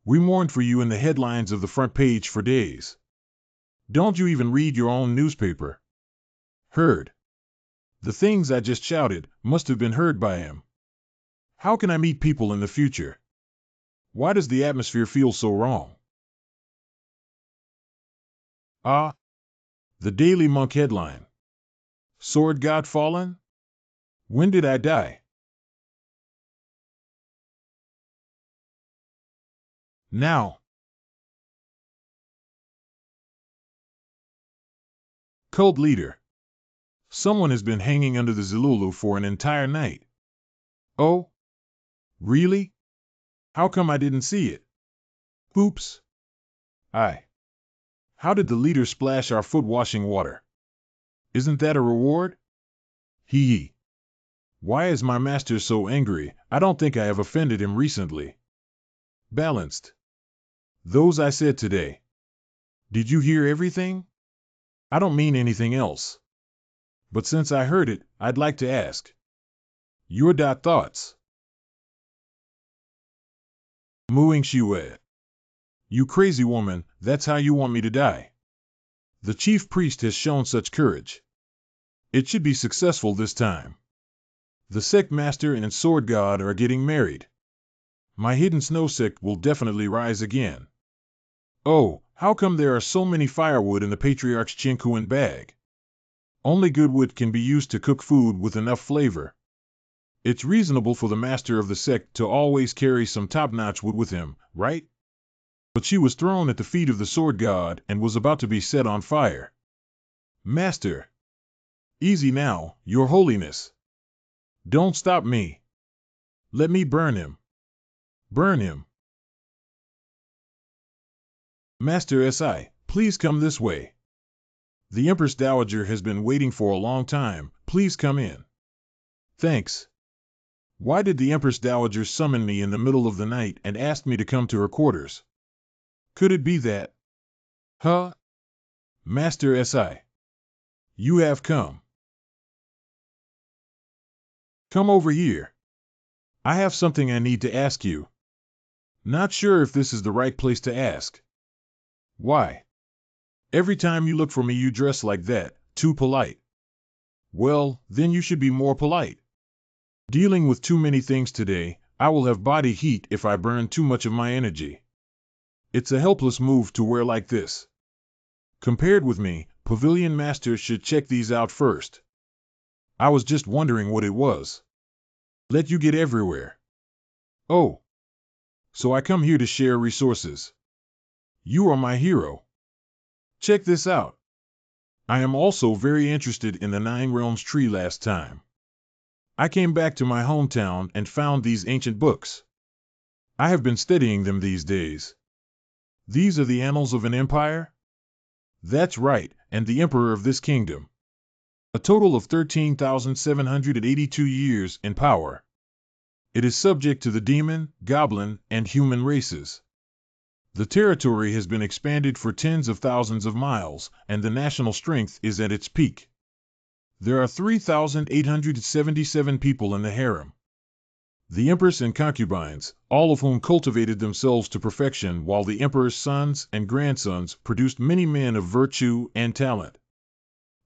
We mourned for you in the headlines of the front page for days. Don't you even read your own newspaper? Heard. The things I just shouted must have been heard by him. How can I meet people in the future? Why does the atmosphere feel so wrong? Ah. The Daily Monk headline. Sword God fallen? When did I die? Now. Cult leader. Someone has been hanging under the Zululu for an entire night. Oh? Really? How come I didn't see it? Oops. How did the leader splash our foot washing water? Isn't that a reward? Hee. Why is my master so angry? I don't think I have offended him recently. Balanced. Those I said today. Did you hear everything? I don't mean anything else. But since I heard it, I'd like to ask. Your thoughts. Mooing Shiwe. You crazy woman, that's how you want me to die. The chief priest has shown such courage. It should be successful this time. The sect master and sword god are getting married. My hidden snow sect will definitely rise again. Oh, how come there are so many firewood in the patriarch's Chinkuan bag? Only good wood can be used to cook food with enough flavor. It's reasonable for the master of the sect to always carry some top-notch wood with him, right? But she was thrown at the feet of the sword god and was about to be set on fire. Master. Easy now, your holiness. Don't stop me. Let me burn him. Burn him. Master Si, please come this way. The Empress Dowager has been waiting for a long time. Please come in. Thanks. Why did the Empress Dowager summon me in the middle of the night and ask me to come to her quarters? Could it be that? Huh? Master Si. You have come. Come over here. I have something I need to ask you. Not sure if this is the right place to ask. Why? Every time you look for me you dress like that, too polite. Well, then you should be more polite. Dealing with too many things today, I will have body heat if I burn too much of my energy. It's a helpless move to wear like this. Compared with me, pavilion masters should check these out first. I was just wondering what it was. Let you get everywhere. Oh. So I come here to share resources. You are my hero. Check this out. I am also very interested in the Nine Realms tree last time. I came back to my hometown and found these ancient books. I have been studying them these days. These are the annals of an empire? That's right, and the emperor of this kingdom. A total of 13,782 years in power. It is subject to the demon, goblin, and human races. The territory has been expanded for tens of thousands of miles, and the national strength is at its peak. There are 3,877 people in the harem. The empress and concubines, all of whom cultivated themselves to perfection, while the emperor's sons and grandsons produced many men of virtue and talent.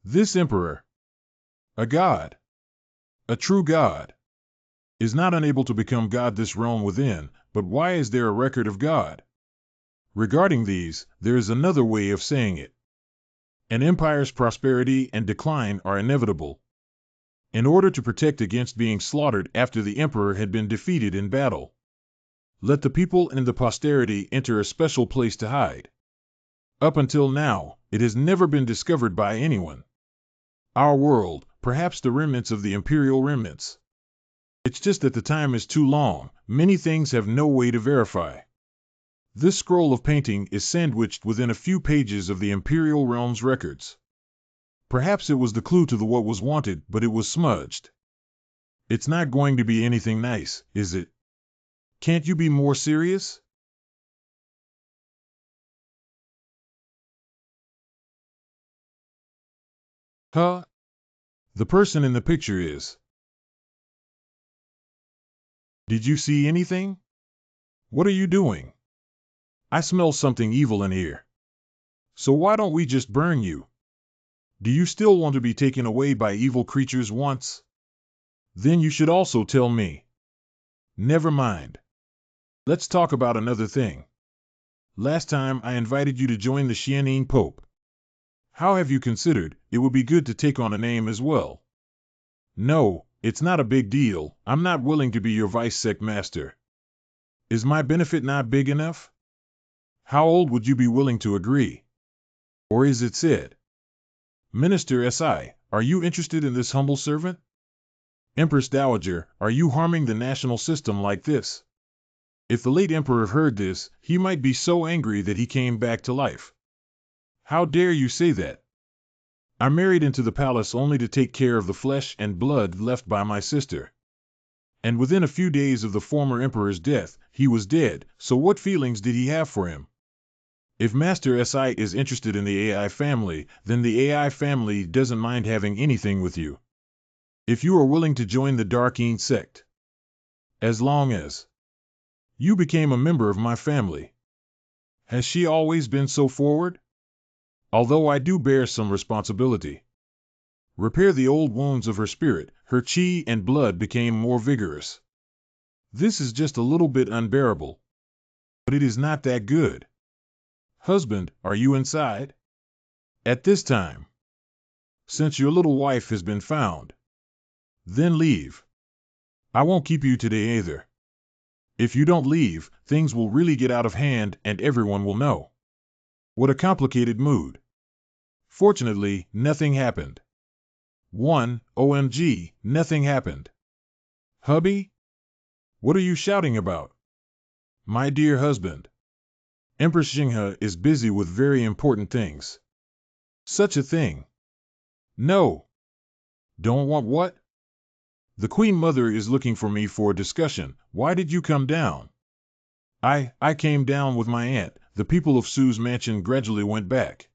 This emperor, a god, a true god, is not unable to become God this realm within, but why is there a record of God? Regarding these, there is another way of saying it. An empire's prosperity and decline are inevitable. In order to protect against being slaughtered after the emperor had been defeated in battle, let the people and the posterity enter a special place to hide. Up until now, it has never been discovered by anyone. Our world, perhaps the remnants of the imperial remnants. It's just that the time is too long. Many things have no way to verify. This scroll of painting is sandwiched within a few pages of the imperial realm's records. Perhaps it was the clue to the what was wanted, but it was smudged. It's not going to be anything nice, is it? Can't you be more serious? Huh? The person in the picture is. Did you see anything? What are you doing? I smell something evil in here. So why don't we just burn you? Do you still want to be taken away by evil creatures once? Then you should also tell me. Never mind. Let's talk about another thing. Last time I invited you to join the Xianyin Pope. How have you considered? It would be good to take on a name as well. No, it's not a big deal. I'm not willing to be your vice sect master. Is my benefit not big enough? How old would you be willing to agree? Or is it said? Minister Si, are you interested in this humble servant? Empress Dowager, are you harming the national system like this? If the late emperor heard this, he might be so angry that he came back to life. How dare you say that? I married into the palace only to take care of the flesh and blood left by my sister. And within a few days of the former emperor's death, he was dead, so what feelings did he have for him? If Master Si is interested in the AI family, then the AI family doesn't mind having anything with you. If you are willing to join the Darkeen sect. As long as you became a member of my family. Has she always been so forward? Although I do bear some responsibility. Repair the old wounds of her spirit, her chi and blood became more vigorous. This is just a little bit unbearable. But it is not that good. Husband, are you inside? At this time. Since your little wife has been found. Then leave. I won't keep you today either. If you don't leave, things will really get out of hand and everyone will know. What a complicated mood. Fortunately, nothing happened. OMG, nothing happened. Hubby? What are you shouting about? My dear husband. Empress Jinghe is busy with very important things. Such a thing. No. Don't want what? The Queen Mother is looking for me for a discussion. Why did you come down? I came down with my aunt. The people of Sue's mansion gradually went back.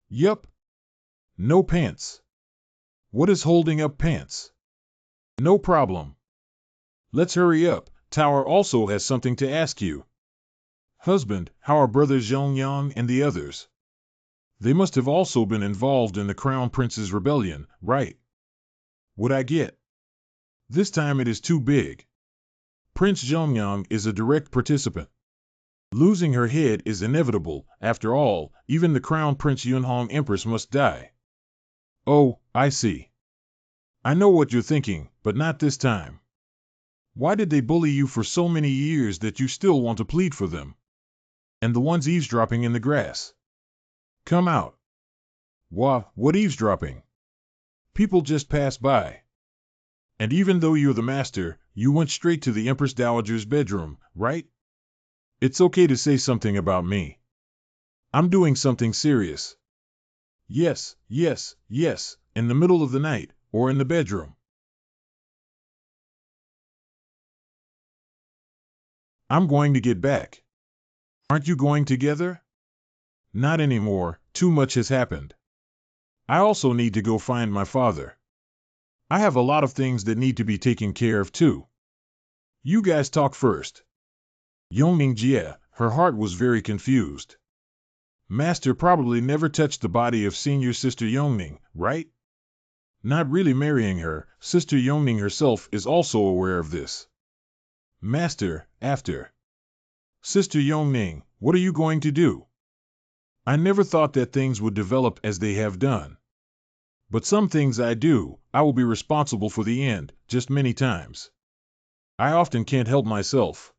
Yup. No pants. What is holding up pants? No problem. Let's hurry up. Tower also has something to ask you. Husband, how are brothers Zhongyang and the others? They must have also been involved in the Crown Prince's rebellion, right? What I get? This time it is too big. Prince Zhongyang is a direct participant. Losing her head is inevitable. After all, even the Crown Prince Yunhong Empress must die. Oh, I see. I know what you're thinking, but not this time. Why did they bully you for so many years that you still want to plead for them? And the ones eavesdropping in the grass. Come out. What eavesdropping? People just pass by. And even though you're the master, you went straight to the Empress Dowager's bedroom, right? It's okay to say something about me. I'm doing something serious. Yes, in the middle of the night, or in the bedroom. I'm going to get back. Aren't you going together? Not anymore, too much has happened. I also need to go find my father. I have a lot of things that need to be taken care of too. You guys talk first. Yongning Jie, her heart was very confused. Master probably never touched the body of senior sister Yongning, right? Not really marrying her, sister Yongning herself is also aware of this. Master, after. Sister Yongning, what are you going to do? I never thought that things would develop as they have done. But some things I do, I will be responsible for the end, just many times. I often can't help myself.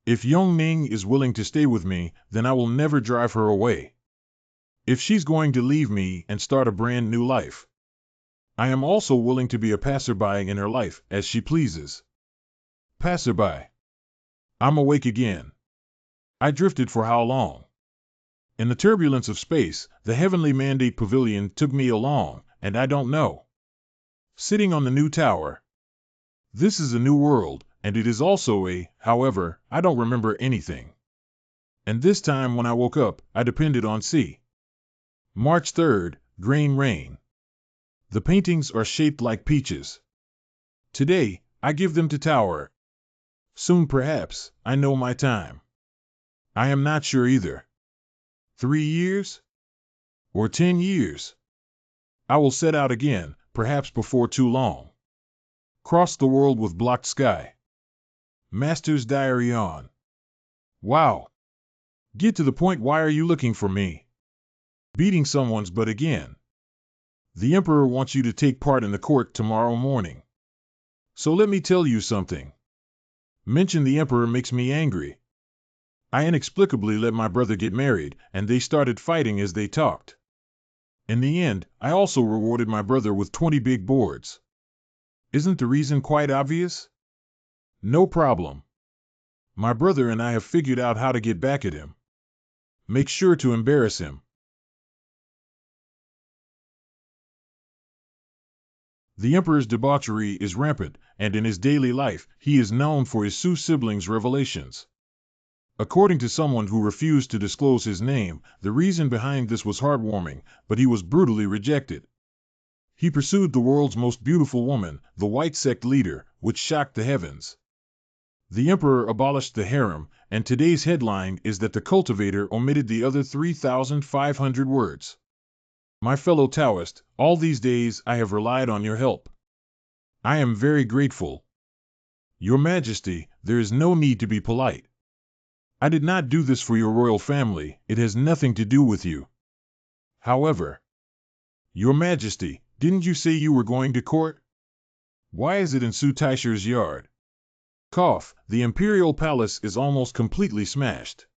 If Yongning is willing to stay with me, then I will never drive her away. If she's going to leave me and start a brand new life, I am also willing to be a passerby in her life, as she pleases. Passerby. I'm awake again. I drifted for how long? In the turbulence of space, the heavenly mandate pavilion took me along, and I don't know. Sitting on the new tower. This is a new world, and it is also however, I don't remember anything. And this time when I woke up, I depended on C. March 3rd, grain rain. The paintings are shaped like peaches. Today, I give them to tower. Soon perhaps, I know my time. I am not sure either. 3 years? Or 10 years? I will set out again, perhaps before too long. Cross the world with blocked sky. Master's diary on. Wow. Get to the point. Why are you looking for me? Beating someone's butt again. The emperor wants you to take part in the court tomorrow morning. So let me tell you something. Mention the emperor makes me angry. I inexplicably let my brother get married, and they started fighting as they talked. In the end, I also rewarded my brother with 20 big boards. Isn't the reason quite obvious? No problem. My brother and I have figured out how to get back at him. Make sure to embarrass him. The emperor's debauchery is rampant, and in his daily life, he is known for his Sioux siblings' revelations. According to someone who refused to disclose his name, the reason behind this was heartwarming, but he was brutally rejected. He pursued the world's most beautiful woman, the white sect leader, which shocked the heavens. The emperor abolished the harem, and today's headline is that the cultivator omitted the other 3,500 words. My fellow Taoist, all these days I have relied on your help. I am very grateful. Your Majesty, there is no need to be polite. I did not do this for your royal family, it has nothing to do with you. However, Your Majesty, didn't you say you were going to court? Why is it in Su Taisher's yard? Cough, the imperial palace is almost completely smashed.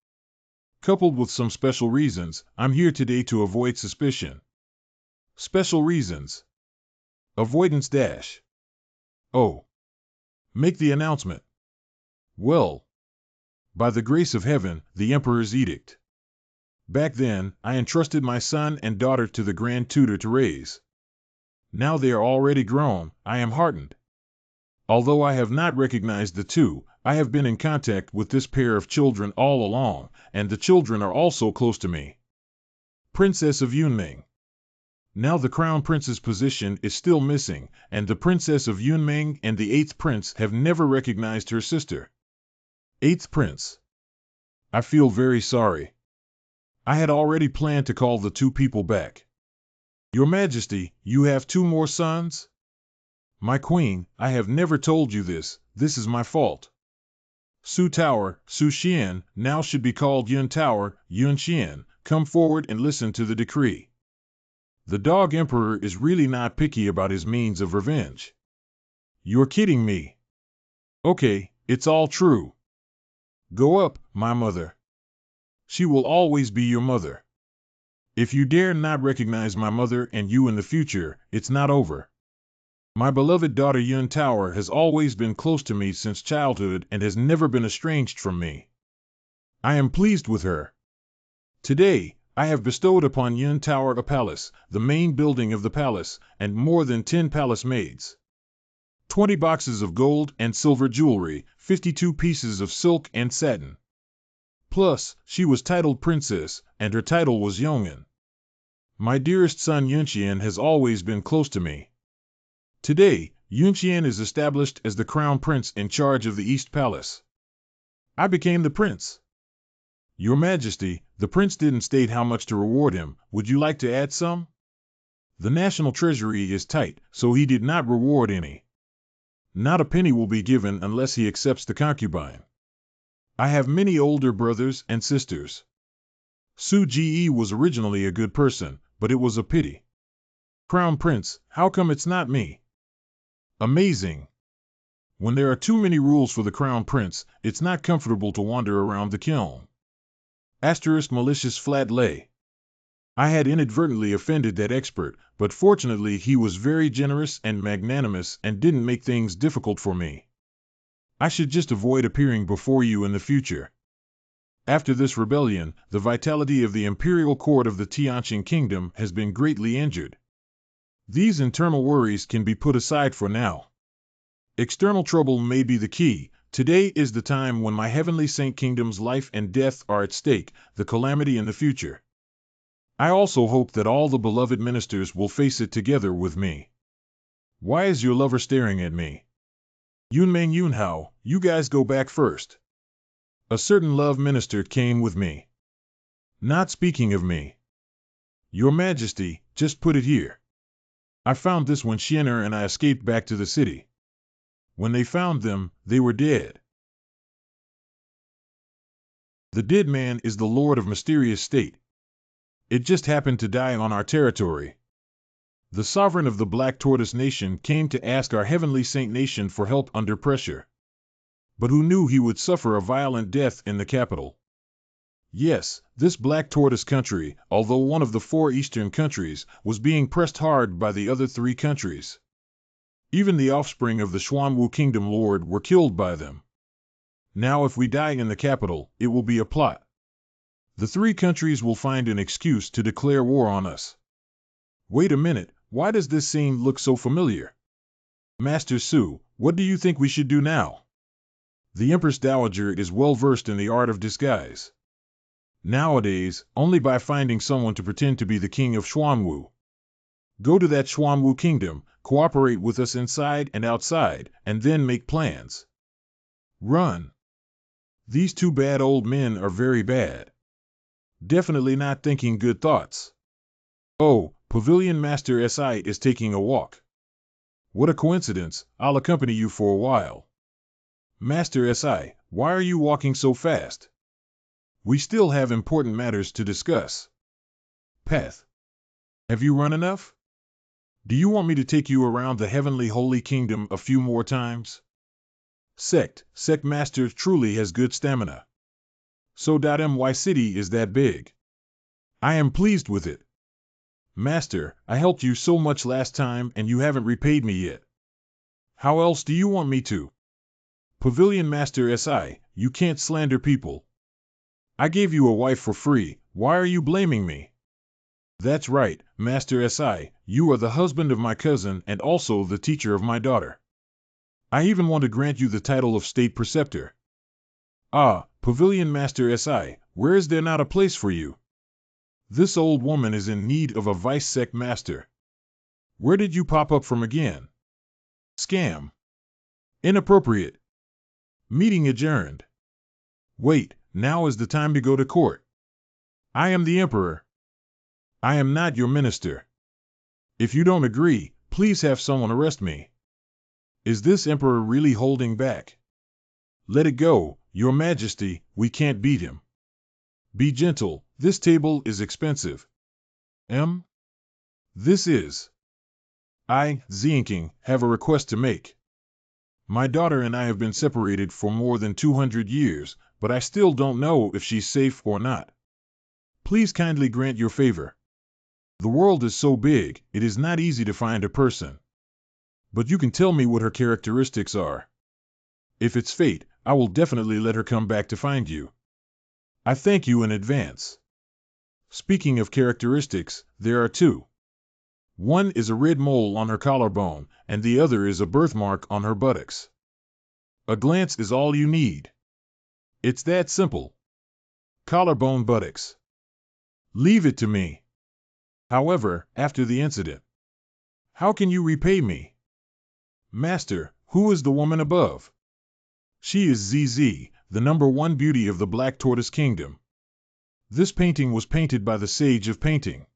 Coupled with some special reasons, I'm here today to avoid suspicion. Special reasons. Avoidance dash. Oh. Make the announcement. Well. By the grace of heaven, the emperor's edict. Back then, I entrusted my son and daughter to the grand tutor to raise. Now they are already grown, I am heartened. Although I have not recognized the two, I have been in contact with this pair of children all along, and the children are also close to me. Princess of Yunming. Now the crown prince's position is still missing, and the princess of Yunming and the 8th prince have never recognized her sister. 8th prince. I feel very sorry. I had already planned to call the two people back. Your Majesty, you have 2 more sons? My queen, I have never told you this is my fault. Su Tower, Su Xian, now should be called Yun Tower, Yun Xian, come forward and listen to the decree. The dog emperor is really not picky about his means of revenge. You're kidding me. Okay, it's all true. Go up, my mother. She will always be your mother. If you dare not recognize my mother and you in the future, it's not over. My beloved daughter Yun Tower has always been close to me since childhood and has never been estranged from me. I am pleased with her. Today, I have bestowed upon Yun Tower a palace, the main building of the palace, and more than 10 palace maids. 20 boxes of gold and silver jewelry, 52 pieces of silk and satin. Plus, she was titled princess, and her title was Yong'an. My dearest son Yunqian has always been close to me. Today, Yunqian is established as the crown prince in charge of the East Palace. I became the prince. Your Majesty, the prince didn't state how much to reward him. Would you like to add some? The national treasury is tight, so he did not reward any. Not a penny will be given unless he accepts the concubine. I have many older brothers and sisters. Su Ge was originally a good person, but it was a pity. Crown Prince, how come it's not me? Amazing. When there are too many rules for the Crown Prince, it's not comfortable to wander around the kiln. Asterisk malicious flat lay. I had inadvertently offended that expert, but fortunately he was very generous and magnanimous and didn't make things difficult for me. I should just avoid appearing before you in the future. After this rebellion, the vitality of the imperial court of the Tianqing kingdom has been greatly injured. These internal worries can be put aside for now. External trouble may be the key. Today is the time when my heavenly saint kingdom's life and death are at stake, the calamity in the future. I also hope that all the beloved ministers will face it together with me. Why is your lover staring at me? Yunmeng Yunhao, you guys go back first. A certain love minister came with me. Not speaking of me. Your Majesty, just put it here. I found this when Xiener and I escaped back to the city. When they found them, they were dead. The dead man is the Lord of Mysterious State. It just happened to die on our territory. The sovereign of the Black Tortoise Nation came to ask our heavenly saint nation for help under pressure. But who knew he would suffer a violent death in the capital? Yes, this Black Tortoise country, although one of the 4 eastern countries, was being pressed hard by the other 3 countries. Even the offspring of the Xuanwu Kingdom Lord were killed by them. Now if we die in the capital, it will be a plot. The 3 countries will find an excuse to declare war on us. Wait a minute, why does this scene look so familiar? Master Su, what do you think we should do now? The Empress Dowager is well versed in the art of disguise. Nowadays, only by finding someone to pretend to be the king of Xuanwu. Go to that Xuanwu kingdom, cooperate with us inside and outside, and then make plans. Run. These 2 bad old men are very bad. Definitely not thinking good thoughts. Oh, Pavilion Master Si is taking a walk. What a coincidence, I'll accompany you for a while. Master Si, why are you walking so fast? We still have important matters to discuss. Path. Have you run enough? Do you want me to take you around the heavenly holy kingdom a few more times? Sect Master truly has good stamina. So .my city is that big. I am pleased with it. Master, I helped you so much last time and you haven't repaid me yet. How else do you want me to? Pavilion Master Si, you can't slander people. I gave you a wife for free, why are you blaming me? That's right, Master Si, you are the husband of my cousin and also the teacher of my daughter. I even want to grant you the title of State Preceptor. Ah, Pavilion Master Si, where is there not a place for you? This old woman is in need of a vice sect master. Where did you pop up from again? Scam. Inappropriate. Meeting adjourned. Wait, now is the time to go to court. I am the emperor. I am not your minister. If you don't agree, please have someone arrest me. Is this emperor really holding back? Let it go, your majesty, we can't beat him. Be gentle, this table is expensive. This is. I, Xianqing, have a request to make. My daughter and I have been separated for more than 200 years, but I still don't know if she's safe or not. Please kindly grant your favor. The world is so big, it is not easy to find a person. But you can tell me what her characteristics are. If it's fate, I will definitely let her come back to find you. I thank you in advance. Speaking of characteristics, there are 2. One is a red mole on her collarbone, and the other is a birthmark on her buttocks. A glance is all you need. It's that simple. Collarbone buttocks. Leave it to me. However, after the incident, how can you repay me? Master, who is the woman above? She is ZZ, the #1 beauty of the Black Tortoise Kingdom. This painting was painted by the Sage of Painting.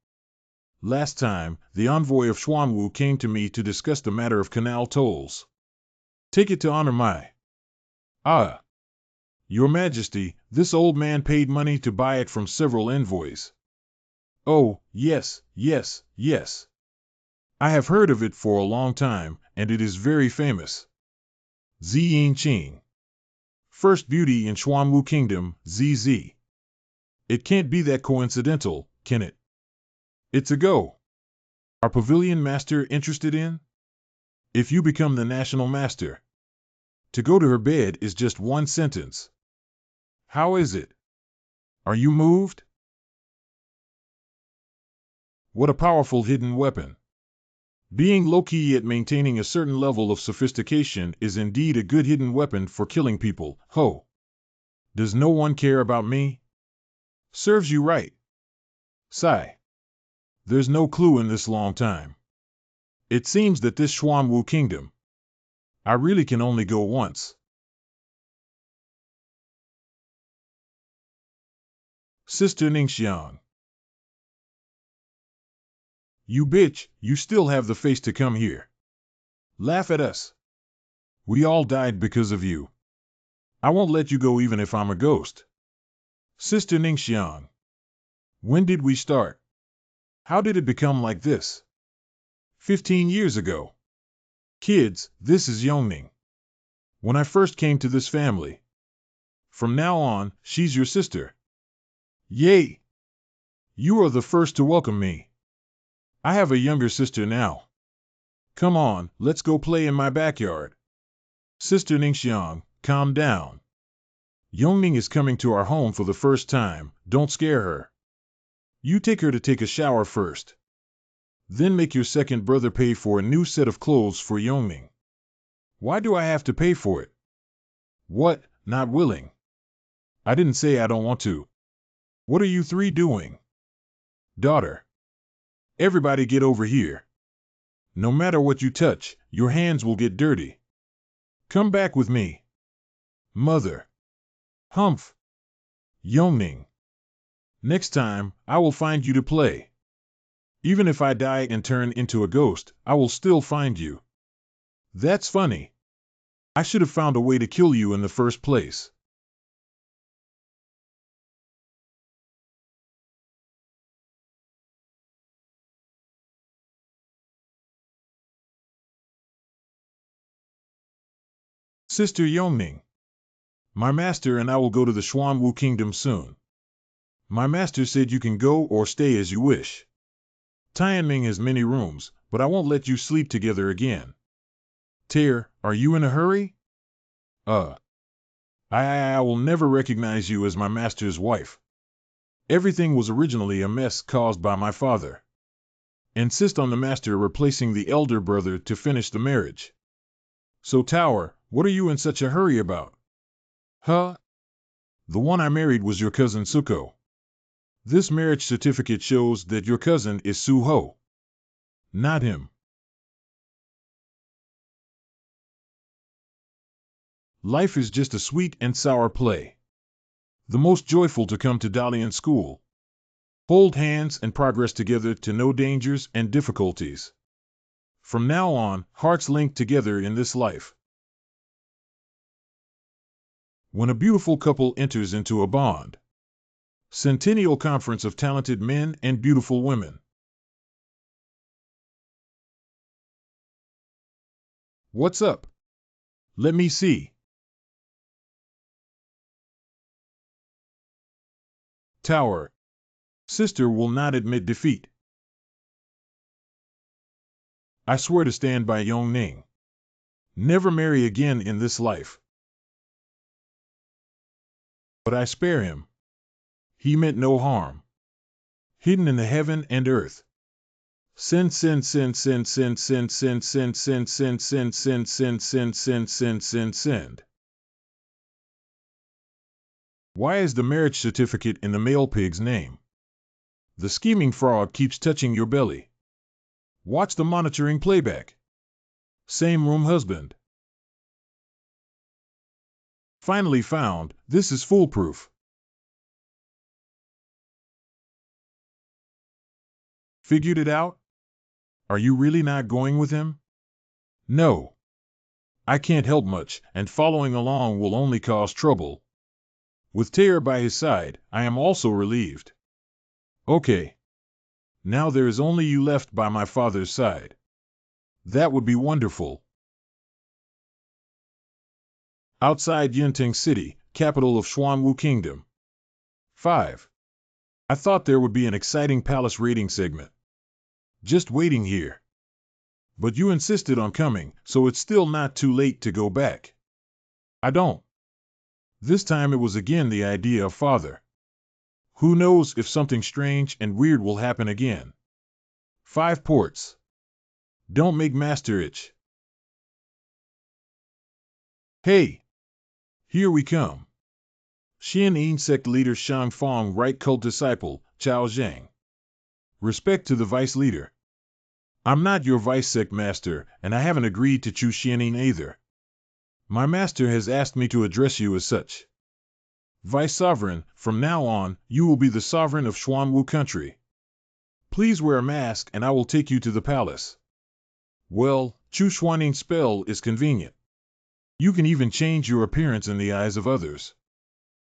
Last time, the envoy of Xuanwu came to me to discuss the matter of canal tolls. Take it to honor my... Ah! Your Majesty, this old man paid money to buy it from several envoys. Oh, yes, yes, yes. I have heard of it for a long time, and it is very famous. Ziyingqing. First beauty in Xuanwu Kingdom, ZZ. It can't be that coincidental, can it? It's a go. Our pavilion master interested in? If you become the national master. To go to her bed is just one sentence. How is it? Are you moved? What a powerful hidden weapon. Being low-key yet maintaining a certain level of sophistication is indeed a good hidden weapon for killing people. Ho! Does no one care about me? Serves you right. Sigh. There's no clue in this long time. It seems that this Xuanwu kingdom, I really can only go once. Sister Ningxiang. You bitch, you still have the face to come here. Laugh at us. We all died because of you. I won't let you go even if I'm a ghost. Sister Ningxiang. When did we start? How did it become like this? 15 years ago. Kids, this is Yongning. When I first came to this family. From now on, she's your sister. Yay! You are the first to welcome me. I have a younger sister now. Come on, let's go play in my backyard. Sister Ningxiang, calm down. Yongning is coming to our home for the first time, don't scare her. You take her to take a shower first. Then make your second brother pay for a new set of clothes for Yongning. Why do I have to pay for it? What, not willing? I didn't say I don't want to. What are you three doing? Daughter. Everybody get over here. No matter what you touch, your hands will get dirty. Come back with me. Mother. Humph. Yongning. Next time, I will find you to play. Even if I die and turn into a ghost, I will still find you. That's funny. I should have found a way to kill you in the first place. Sister Yongning. My master and I will go to the Xuanwu kingdom soon. My master said you can go or stay as you wish. Tianming has many rooms, but I won't let you sleep together again. Tear, are you in a hurry? I will never recognize you as my master's wife. Everything was originally a mess caused by my father. Insist on the master replacing the elder brother to finish the marriage. So Tower, what are you in such a hurry about? Huh? The one I married was your cousin Suko. This marriage certificate shows that your cousin is Su-ho. Not him. Life is just a sweet and sour play. The most joyful to come to Dalian school. Hold hands and progress together to no dangers and difficulties. From now on, hearts link together in this life. When a beautiful couple enters into a bond. Centennial Conference of Talented Men and Beautiful Women. What's up? Let me see. Tower. Sister will not admit defeat. I swear to stand by Yongning. Never marry again in this life. But I spare him. He meant no harm. Hidden in the heaven and earth. Send. Why is the marriage certificate in the male pig's name? The scheming frog keeps touching your belly. Watch the monitoring playback. Same room husband. Finally found, this is foolproof. Figured it out? Are you really not going with him? No. I can't help much, and following along will only cause trouble. With Tear by his side, I am also relieved. Okay. Now there is only you left by my father's side. That would be wonderful. Outside Yunting City, capital of Xuanwu Kingdom. 5. I thought there would be an exciting palace raiding segment. just waiting here. But you insisted on coming, so it's still not too late to go back. I don't. This time it was again the idea of father. Who knows if something strange and weird will happen again. 5 ports. Don't make master itch. Hey! Here we come. Xianyin sect leader Shang Fong, right cult disciple, Chao Zhang. Respect to the vice leader. I'm not your vice sect master, and I haven't agreed to choose Xianyin either. My master has asked me to address you as such. Vice sovereign, from now on, you will be the sovereign of Xuanwu country. Please wear a mask and I will take you to the palace. Well, Chu Xuanying's spell is convenient. You can even change your appearance in the eyes of others.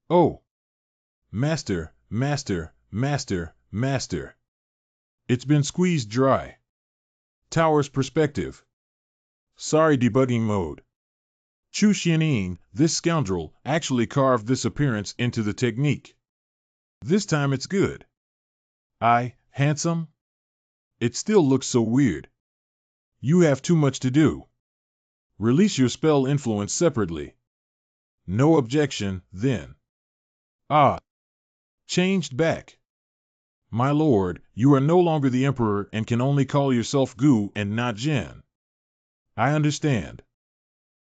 Oh! Master, master, master, master. It's been squeezed dry. Tower's perspective. Sorry, debugging mode. Chu Xianyin, this scoundrel, actually carved this appearance into the technique. This time it's good. Handsome? It still looks so weird. You have too much to do. Release your spell influence separately. No objection, then. Changed back. My lord, you are no longer the emperor and can only call yourself Gu and not Jin. I understand.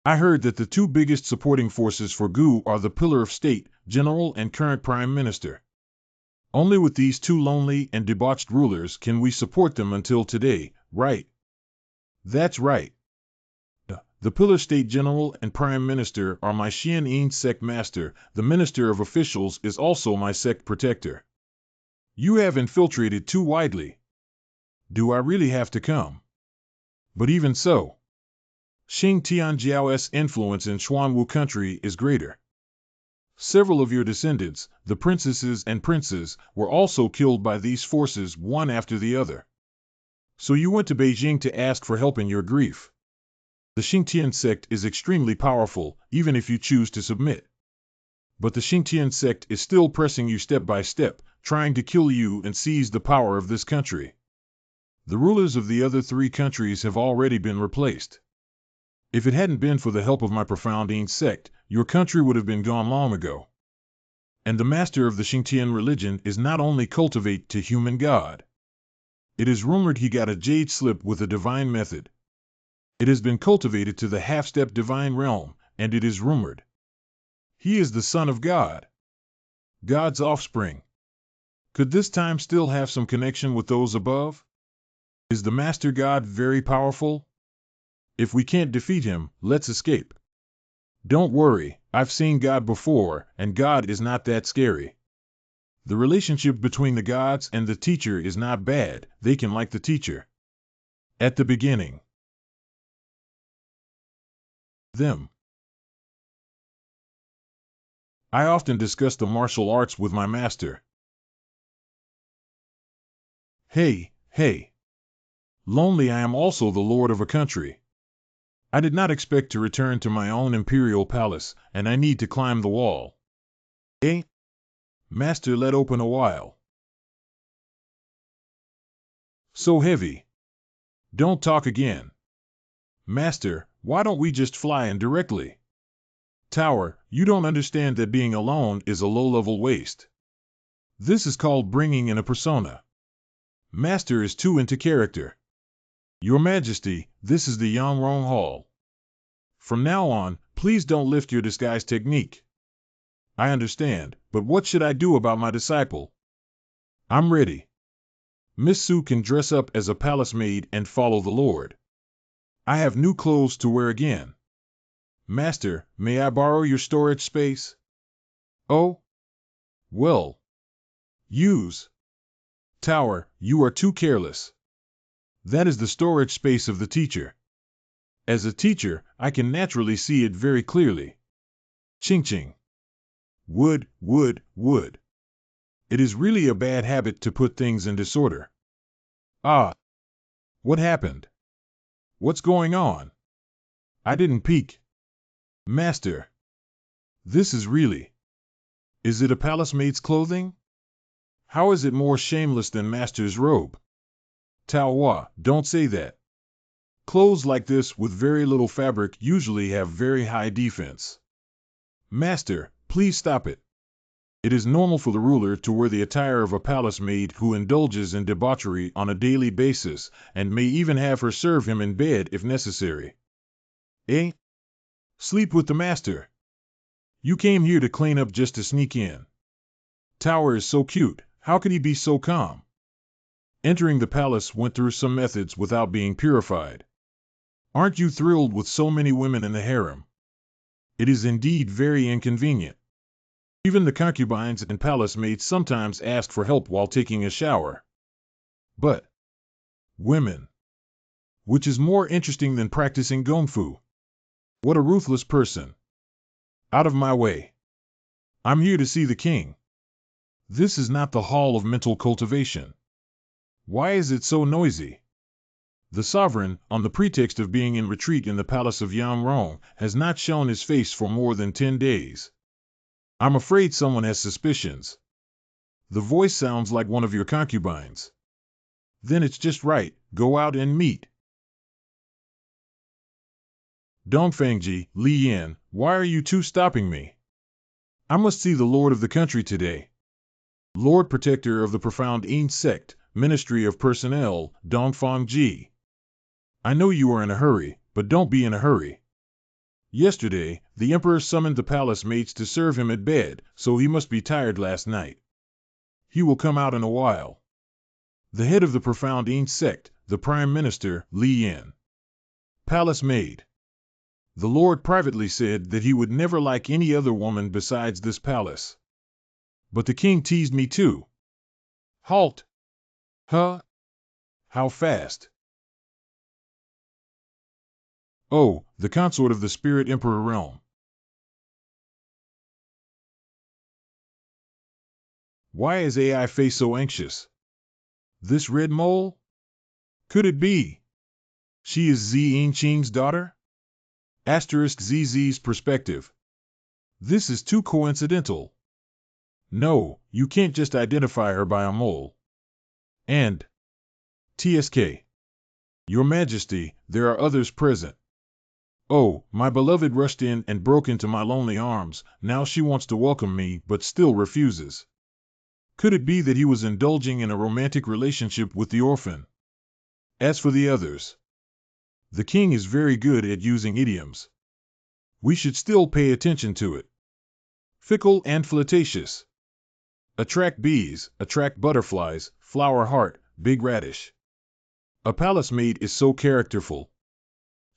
I heard that the 2 biggest supporting forces for Gu are the pillar of state, general and current prime minister. Only with these 2 lonely and debauched rulers can we support them until today, right? That's right. The pillar state general and prime minister are my Xianyin sect master. The minister of officials is also my sect protector. You have infiltrated too widely. Do I really have to come? But even so, Xing Tianjiao's influence in Xuanwu country is greater. Several of your descendants, the princesses and princes, were also killed by these forces one after the other. So you went to Beijing to ask for help in your grief. The Xingtian sect is extremely powerful, even if you choose to submit. But the Xingtian sect is still pressing you step by step, trying to kill you and seize the power of this country. The rulers of the other 3 countries have already been replaced. If it hadn't been for the help of my Confronting sect, your country would have been gone long ago. And the master of the Xingtian religion is not only cultivate to human god. It is rumored he got a jade slip with a divine method. It has been cultivated to the half-step divine realm, and it is rumored he is the son of God. God's offspring. Could this time still have some connection with those above? Is the master god very powerful? If we can't defeat him, let's escape. Don't worry, I've seen God before, and God is not that scary. The relationship between the gods and the teacher is not bad, they can like the teacher. At the beginning. Them. I often discuss the martial arts with my master. Hey. Lonely, I am also the lord of a country. I did not expect to return to my own imperial palace, and I need to climb the wall. Master, let open a while. So heavy. Don't talk again. Master, why don't we just fly in directly? Tower, you don't understand that being alone is a low-level waste. This is called bringing in a persona. Master is too into character. Your Majesty, this is the Yangrong Hall. From now on, please don't lift your disguise technique. I understand, but what should I do about my disciple? I'm ready. Miss Su can dress up as a palace maid and follow the Lord. I have new clothes to wear again. Master, may I borrow your storage space? Oh? Well. Use. Tower, you are too careless. That is the storage space of the teacher. As a teacher, I can naturally see it very clearly. Ching. Wood. It is really a bad habit to put things in disorder. What happened? What's going on? I didn't peek. Master. This is really. Is it a palace maid's clothing? How is it more shameless than Master's robe? Tawa, don't say that. Clothes like this with very little fabric usually have very high defense. Master, please stop it. It is normal for the ruler to wear the attire of a palace maid who indulges in debauchery on a daily basis, and may even have her serve him in bed if necessary. Eh? Sleep with the master. You came here to clean up just to sneak in. Tower is so cute, how could he be so calm? Entering the palace went through some methods without being purified. Aren't you thrilled with so many women in the harem? It is indeed very inconvenient. Even the concubines and palace maids sometimes asked for help while taking a shower. But women, which is more interesting than practicing gonfu. What a ruthless person. Out of my way. I'm here to see the king. This is not the hall of mental cultivation. Why is it so noisy? The sovereign, on the pretext of being in retreat in the palace of Yamrong, has not shown his face for more than 10 days. I'm afraid someone has suspicions. The voice sounds like one of your concubines. Then it's just right, go out and meet. Dongfangji, Li Yan, why are you two stopping me? I must see the lord of the country today. Lord Protector of the Profound Ain Sect, Ministry of Personnel, Dongfangji. I know you are in a hurry, but don't be in a hurry. Yesterday, the emperor summoned the palace maids to serve him at bed, so he must be tired last night. He will come out in a while. The head of the Profound Ain Sect, the Prime Minister, Li Yan. Palace maid. The Lord privately said that he would never like any other woman besides this palace. But the king teased me too. Halt! Huh? How fast? Oh, the consort of the Spirit Emperor realm. Why is AI face so anxious? This red mole? Could it be? She is Zi Yingqing's daughter? Asterisk ZZ's perspective. This is too coincidental. No, you can't just identify her by a mole. And TSK. Your Majesty, there are others present. Oh, my beloved rushed in and broke into my lonely arms. Now she wants to welcome me, but still refuses. Could it be that he was indulging in a romantic relationship with the orphan? As for the others, the king is very good at using idioms. We should still pay attention to it. Fickle and flirtatious. Attract bees, attract butterflies, flower heart, big radish. A palace maid is so characterful.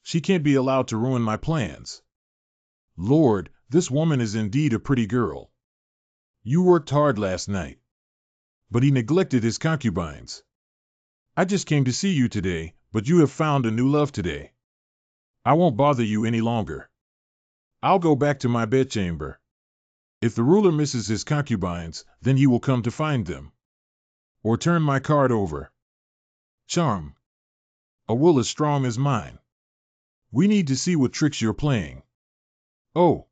She can't be allowed to ruin my plans. Lord, this woman is indeed a pretty girl. You worked hard last night. But he neglected his concubines. I just came to see you today, but you have found a new love today. I won't bother you any longer. I'll go back to my bedchamber. If the ruler misses his concubines, then he will come to find them. Or turn my card over. Charm. A will as strong as mine. We need to see what tricks you're playing. Oh.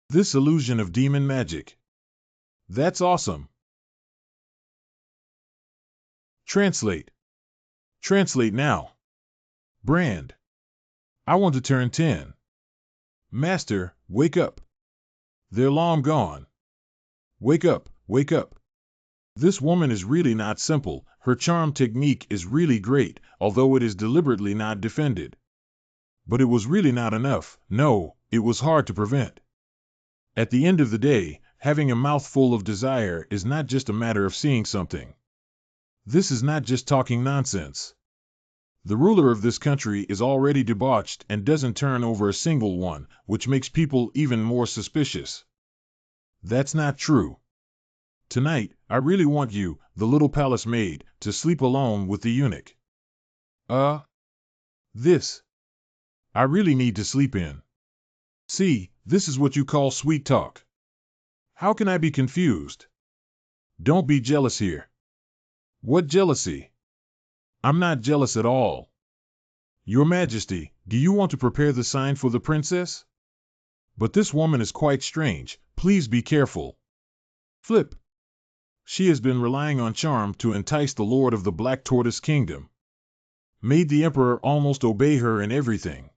This illusion of demon magic. That's awesome. Translate. Translate now. Brand. I want to turn 10. Master, wake up. They're long gone. Wake up, wake up. This woman is really not simple. Her charm technique is really great, although it is deliberately not defended. But it was really not enough. No, it was hard to prevent. At the end of the day, having a mouthful of desire is not just a matter of seeing something. This is not just talking nonsense. The ruler of this country is already debauched and doesn't turn over a single one, which makes people even more suspicious. That's not true. Tonight, I really want you, the little palace maid, to sleep alone with the eunuch. This. I really need to sleep in. See, this is what you call sweet talk. How can I be confused? Don't be jealous here. What jealousy? I'm not jealous at all. Your Majesty, do you want to prepare the sign for the princess? But this woman is quite strange. Please be careful. Flip. She has been relying on charm to entice the lord of the Black Tortoise Kingdom. made the emperor almost obey her in everything.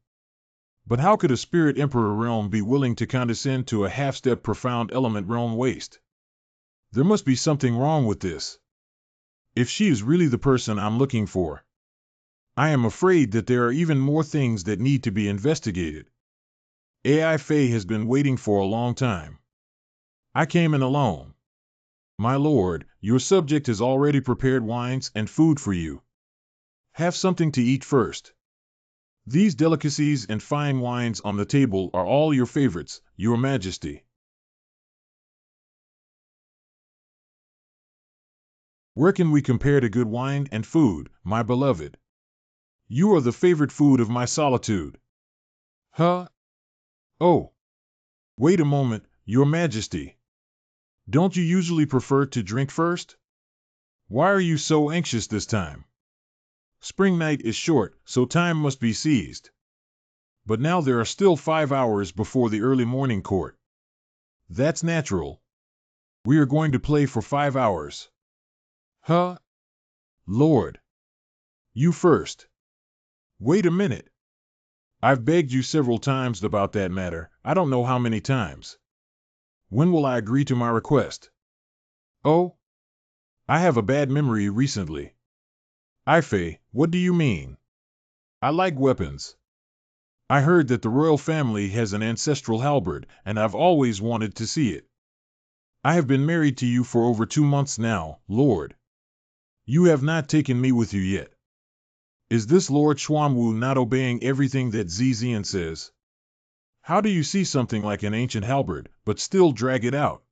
But how could a spirit emperor realm be willing to condescend to a half-step profound element realm waste? There must be something wrong with this. If she is really the person I'm looking for, I am afraid that there are even more things that need to be investigated. AI Faye has been waiting for a long time. I came in alone. My lord, your subject has already prepared wines and food for you. Have something to eat first. These delicacies and fine wines on the table are all your favorites, your majesty. Where can we compare to good wine and food, my beloved? You are the favorite food of my solitude. Huh? Oh. Wait a moment, your majesty. Don't you usually prefer to drink first? Why are you so anxious this time? Spring night is short, so time must be seized. But now there are still 5 hours before the early morning court. That's natural. We are going to play for 5 hours. Huh? Lord. You first. Wait a minute. I've begged you several times about that matter, I don't know how many times. When will I agree to my request? Oh? I have a bad memory recently. Ife, what do you mean? I like weapons. I heard that the royal family has an ancestral halberd, and I've always wanted to see it. I have been married to you for over 2 months now, Lord. You have not taken me with you yet. Is this Lord Xuanwu not obeying everything that Zizian says? How do you see something like an ancient halberd, but still drag it out?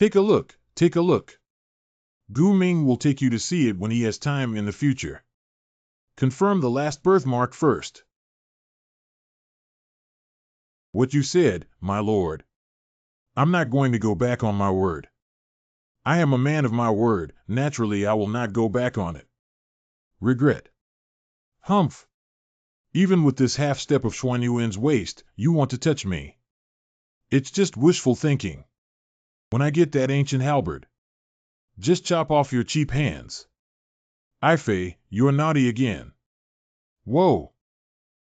Take a look, take a look. Gu Ming will take you to see it when he has time in the future. Confirm the last birthmark first. What you said, my lord. I'm not going to go back on my word. I am a man of my word, naturally I will not go back on it. Regret. Humph. Even with this half-step of Xuanyuan's waist, you want to touch me. It's just wishful thinking. When I get that ancient halberd, just chop off your cheap hands. Ife, you're naughty again. Whoa.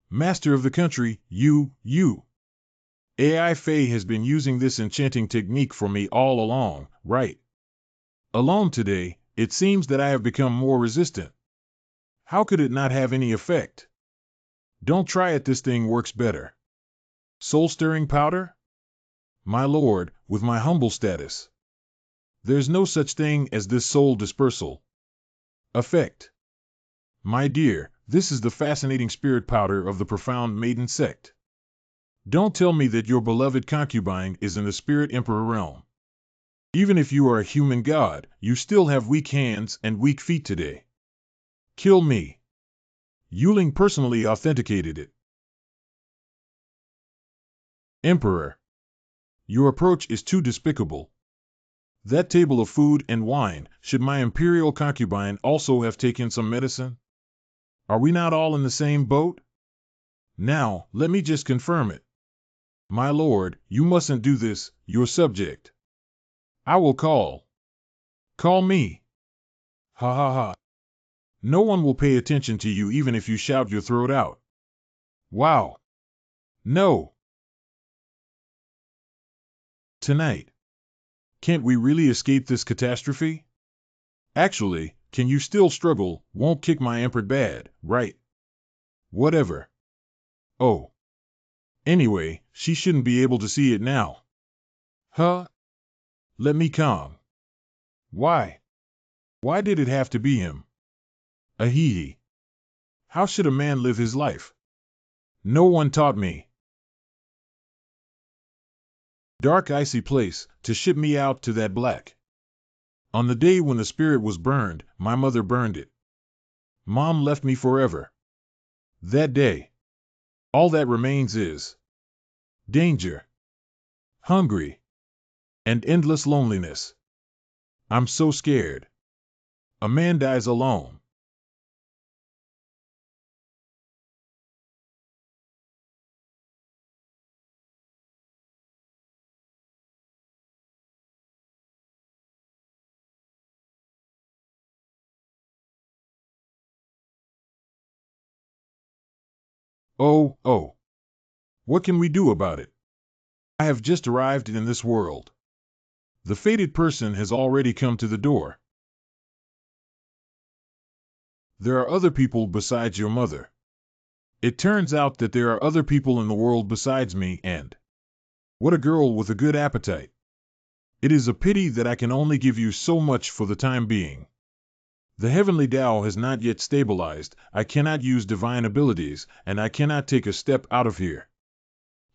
Master of the country, you. AI Faye has been using this enchanting technique for me all along, right? Alone today, it seems that I have become more resistant. How could it not have any effect? Don't try it, this thing works better. Soul-stirring powder? My lord, with my humble status. There's no such thing as this soul dispersal effect. My dear, this is the fascinating spirit powder of the profound maiden sect. Don't tell me that your beloved concubine is in the spirit emperor realm. Even if you are a human god, you still have weak hands and weak feet today. Kill me. Yuling personally authenticated it. Emperor. Your approach is too despicable. That table of food and wine, should my imperial concubine also have taken some medicine? Are we not all in the same boat? Now, let me just confirm it. My lord, you mustn't do this, your subject. I will call. Call me. Ha ha ha. No one will pay attention to you even if you shout your throat out. Wow. No. Tonight. Can't we really escape this catastrophe? Actually, can you still struggle, won't kick my emperor bad, right? Whatever. Oh. Anyway, she shouldn't be able to see it now. Huh? Let me calm. Why? Why did it have to be him? Ahihi. How should a man live his life? No one taught me. Dark icy place, to ship me out to that black. On the day when the spirit was burned, my mother burned it. Mom left me forever. That day. All that remains is danger, hungry, and endless loneliness. I'm so scared. A man dies alone. Oh, oh. What can we do about it? I have just arrived in this world. The fated person has already come to the door. There are other people besides your mother. It turns out that there are other people in the world besides me, and what a girl with a good appetite. It is a pity that I can only give you so much for the time being. The heavenly Tao has not yet stabilized, I cannot use divine abilities, and I cannot take a step out of here.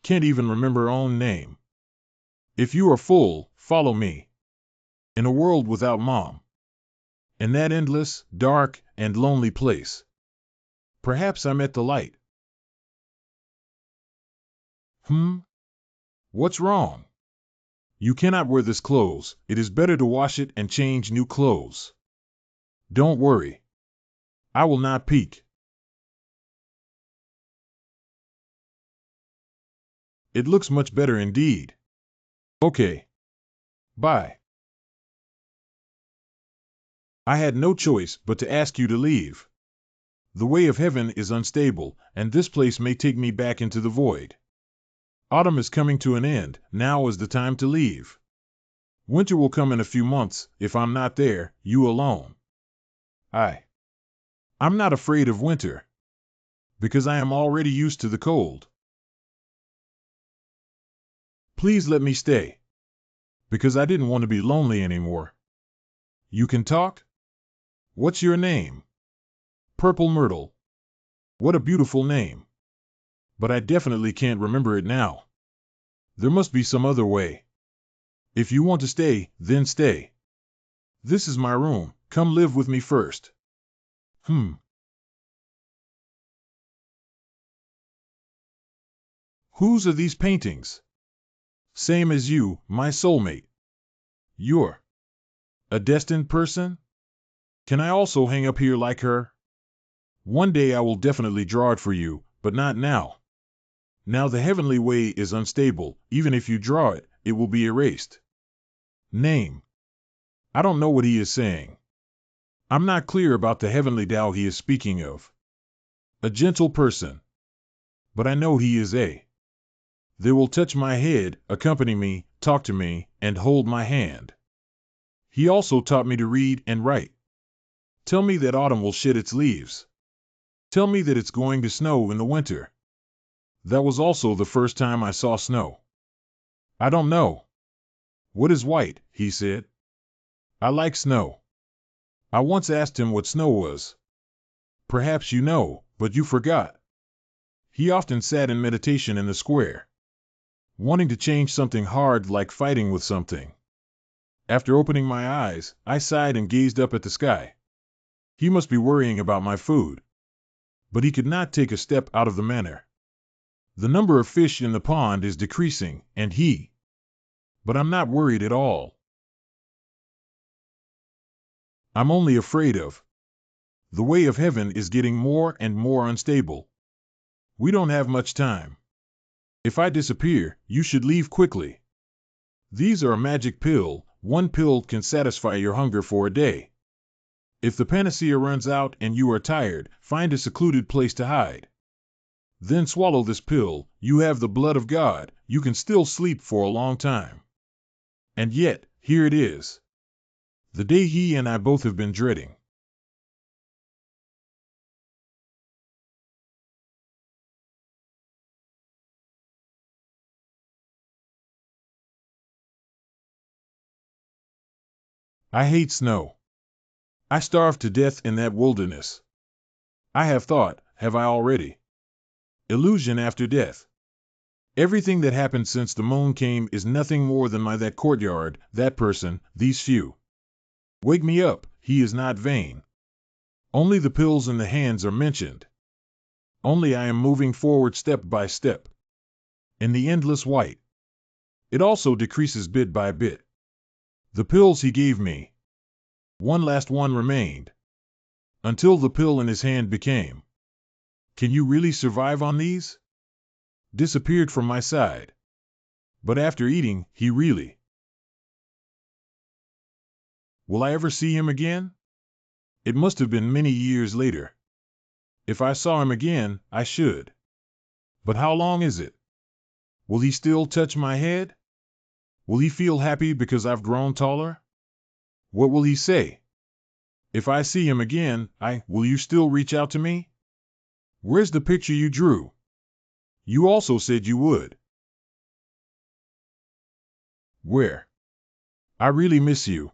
Can't even remember own name. If you are full, follow me. In a world without mom. In that endless, dark, and lonely place. Perhaps I'm at the light. What's wrong? You cannot wear this clothes, it is better to wash it and change new clothes. Don't worry. I will not peek. It looks much better indeed. Okay. Bye. I had no choice but to ask you to leave. The way of heaven is unstable, and this place may take me back into the void. Autumn is coming to an end, now is the time to leave. Winter will come in a few months, if I'm not there, you alone. I'm not afraid of winter. Because I am already used to the cold. Please let me stay. Because I didn't want to be lonely anymore. You can talk? What's your name? Purple Myrtle. What a beautiful name. But I definitely can't remember it now. There must be some other way. If you want to stay, then stay. This is my room, come live with me first. Whose are these paintings? Same as you, my soulmate. You're a destined person? Can I also hang up here like her? One day I will definitely draw it for you, but not now. Now the heavenly way is unstable, even if you draw it, it will be erased. Name. I don't know what he is saying. I'm not clear about the heavenly Tao he is speaking of. A gentle person. But I know he is a. They will touch my head, accompany me, talk to me, and hold my hand. He also taught me to read and write. Tell me that autumn will shed its leaves. Tell me that it's going to snow in the winter. That was also the first time I saw snow. I don't know. What is white, he said. I like snow. I once asked him what snow was. Perhaps you know, but you forgot. He often sat in meditation in the square, wanting to change something hard like fighting with something. After opening my eyes, I sighed and gazed up at the sky. He must be worrying about my food. But he could not take a step out of the manner. The number of fish in the pond is decreasing, and he. But I'm not worried at all. I'm only afraid of. The way of heaven is getting more and more unstable. We don't have much time. If I disappear, you should leave quickly. These are a magic pill. One pill can satisfy your hunger for a day. If the panacea runs out and you are tired, find a secluded place to hide. Then swallow this pill, you have the blood of God, you can still sleep for a long time. And yet, here it is. The day he and I both have been dreading. I hate snow. I starved to death in that wilderness. I have thought, have I already? Illusion after death. Everything that happened since the moon came is nothing more than that courtyard, that person, these few. Wake me up, he is not vain. Only the pills in the hands are mentioned. Only I am moving forward step by step. In the endless white. It also decreases bit by bit. The pills he gave me. One last one remained. Until the pill in his hand became. Can you really survive on these? Disappeared from my side. But after eating, he really. Will I ever see him again? It must have been many years later. If I saw him again, I should. But how long is it? Will he still touch my head? Will he feel happy because I've grown taller? What will he say? If I see him again, will you still reach out to me? Where's the picture you drew? You also said you would. Where? I really miss you.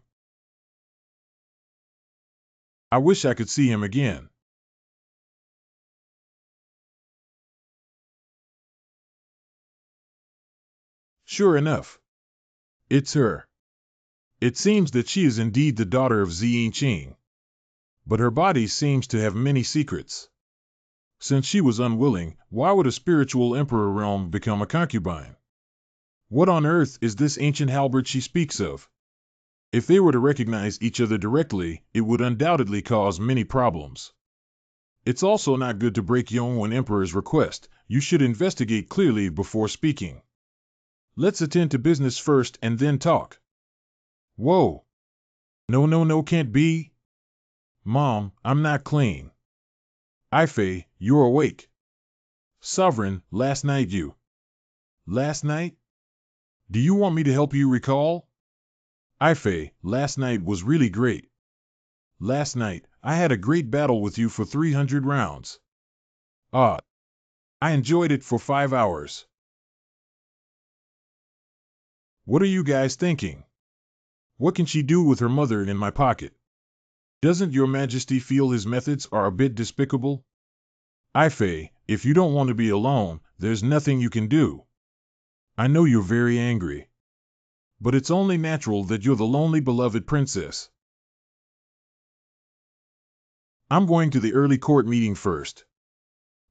I wish I could see him again. Sure enough. It's her. It seems that she is indeed the daughter of Ziyin-Qing. But her body seems to have many secrets. Since she was unwilling, why would a spiritual emperor realm become a concubine? What on earth is this ancient halberd she speaks of? If they were to recognize each other directly, it would undoubtedly cause many problems. It's also not good to break Yongwen Emperor's request. You should investigate clearly before speaking. Let's attend to business first and then talk. Whoa. No, can't be. Mom, I'm not clean. Ifei, you're awake. Sovereign, last night you. Last night? Do you want me to help you recall? Ifei, last night was really great. Last night, I had a great battle with you for 300 rounds. I enjoyed it for 5 hours. What are you guys thinking? What can she do with her mother in my pocket? Doesn't your majesty feel his methods are a bit despicable? Ifei, if you don't want to be alone, there's nothing you can do. I know you're very angry. But it's only natural that you're the lonely beloved princess. I'm going to the early court meeting first.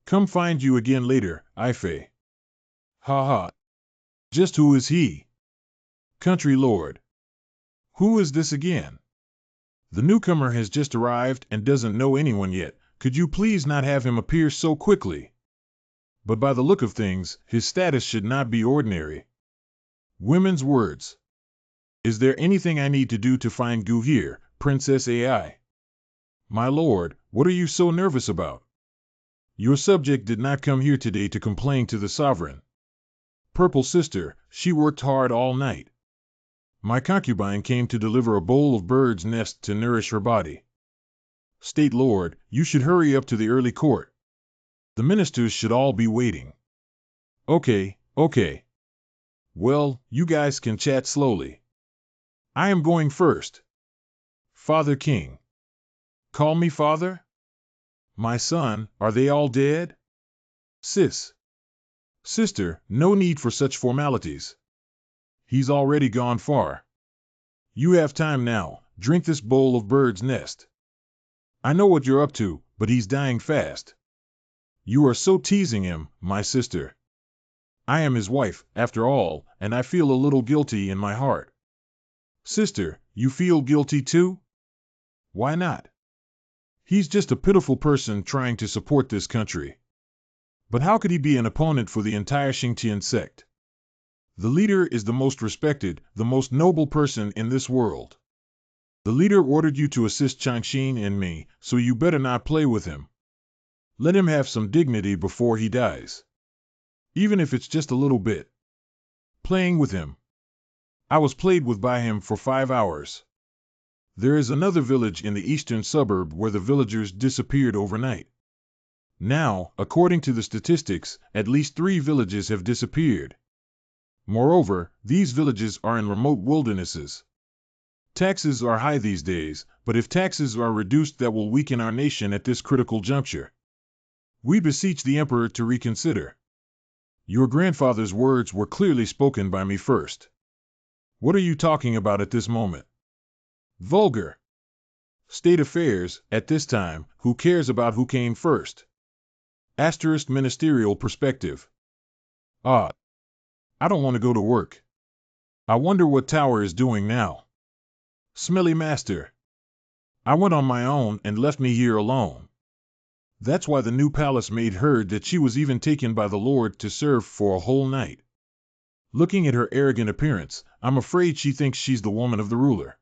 Come find you again later, Ifei. Ha ha. Just who is he? Country lord. Who is this again? The newcomer has just arrived and doesn't know anyone yet. Could you please not have him appear so quickly? But by the look of things, his status should not be ordinary. Women's words. Is there anything I need to do to find Gu here, Princess Ai? My lord, what are you so nervous about? Your subject did not come here today to complain to the sovereign. Purple sister, she worked hard all night. My concubine came to deliver a bowl of bird's nest to nourish her body. State lord, you should hurry up to the early court. The ministers should all be waiting. Okay. Well, you guys can chat slowly. I am going first. Father King. Call me father? My son, are they all dead? Sister, no need for such formalities. He's already gone far. You have time now, drink this bowl of bird's nest. I know what you're up to, but he's dying fast. You are so teasing him, my sister. I am his wife, after all, and I feel a little guilty in my heart. Sister, you feel guilty too? Why not? He's just a pitiful person trying to support this country. But how could he be an opponent for the entire Xingtian sect? The leader is the most respected, the most noble person in this world. The leader ordered you to assist Changxin and me, so you better not play with him. Let him have some dignity before he dies. Even if it's just a little bit. Playing with him. I was played with by him for 5 hours. There is another village in the eastern suburb where the villagers disappeared overnight. Now, according to the statistics, at least 3 villages have disappeared. Moreover, these villages are in remote wildernesses. Taxes are high these days, but if taxes are reduced, that will weaken our nation at this critical juncture. We beseech the emperor to reconsider. Your grandfather's words were clearly spoken by me first. What are you talking about at this moment? Vulgar. State affairs, at this time, who cares about who came first? Asterisk ministerial perspective. I don't want to go to work. I wonder what Tower is doing now. Smelly master. I went on my own and left me here alone. That's why the new palace maid heard that she was even taken by the Lord to serve for a whole night. Looking at her arrogant appearance, I'm afraid she thinks she's the woman of the ruler.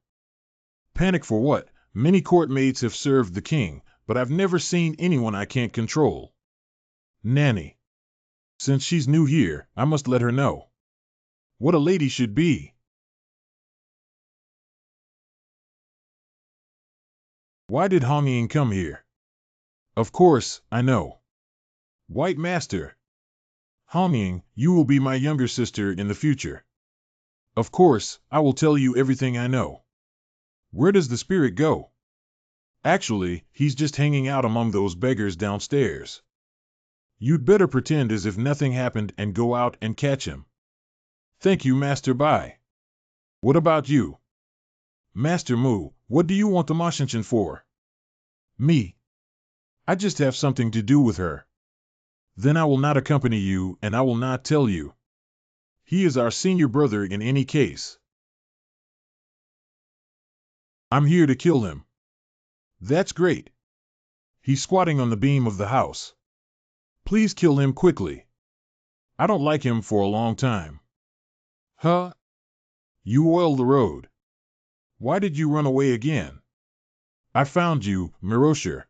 Panic for what? Many court maids have served the king, but I've never seen anyone I can't control. Nanny. Since she's new here, I must let her know what a lady should be. Why did Hong come here? Of course, I know. White Master. Hong, you will be my younger sister in the future. Of course, I will tell you everything I know. Where does the spirit go? Actually, he's just hanging out among those beggars downstairs. You'd better pretend as if nothing happened and go out and catch him. Thank you, Master Bai. What about you? Master Mu, what do you want the Mashinchin for? Me. I just have something to do with her. Then I will not accompany you, and I will not tell you. He is our senior brother in any case. I'm here to kill him. That's great. He's squatting on the beam of the house. Please kill him quickly. I don't like him for a long time. Huh? You oiled the road. Why did you run away again? I found you, Mirosher.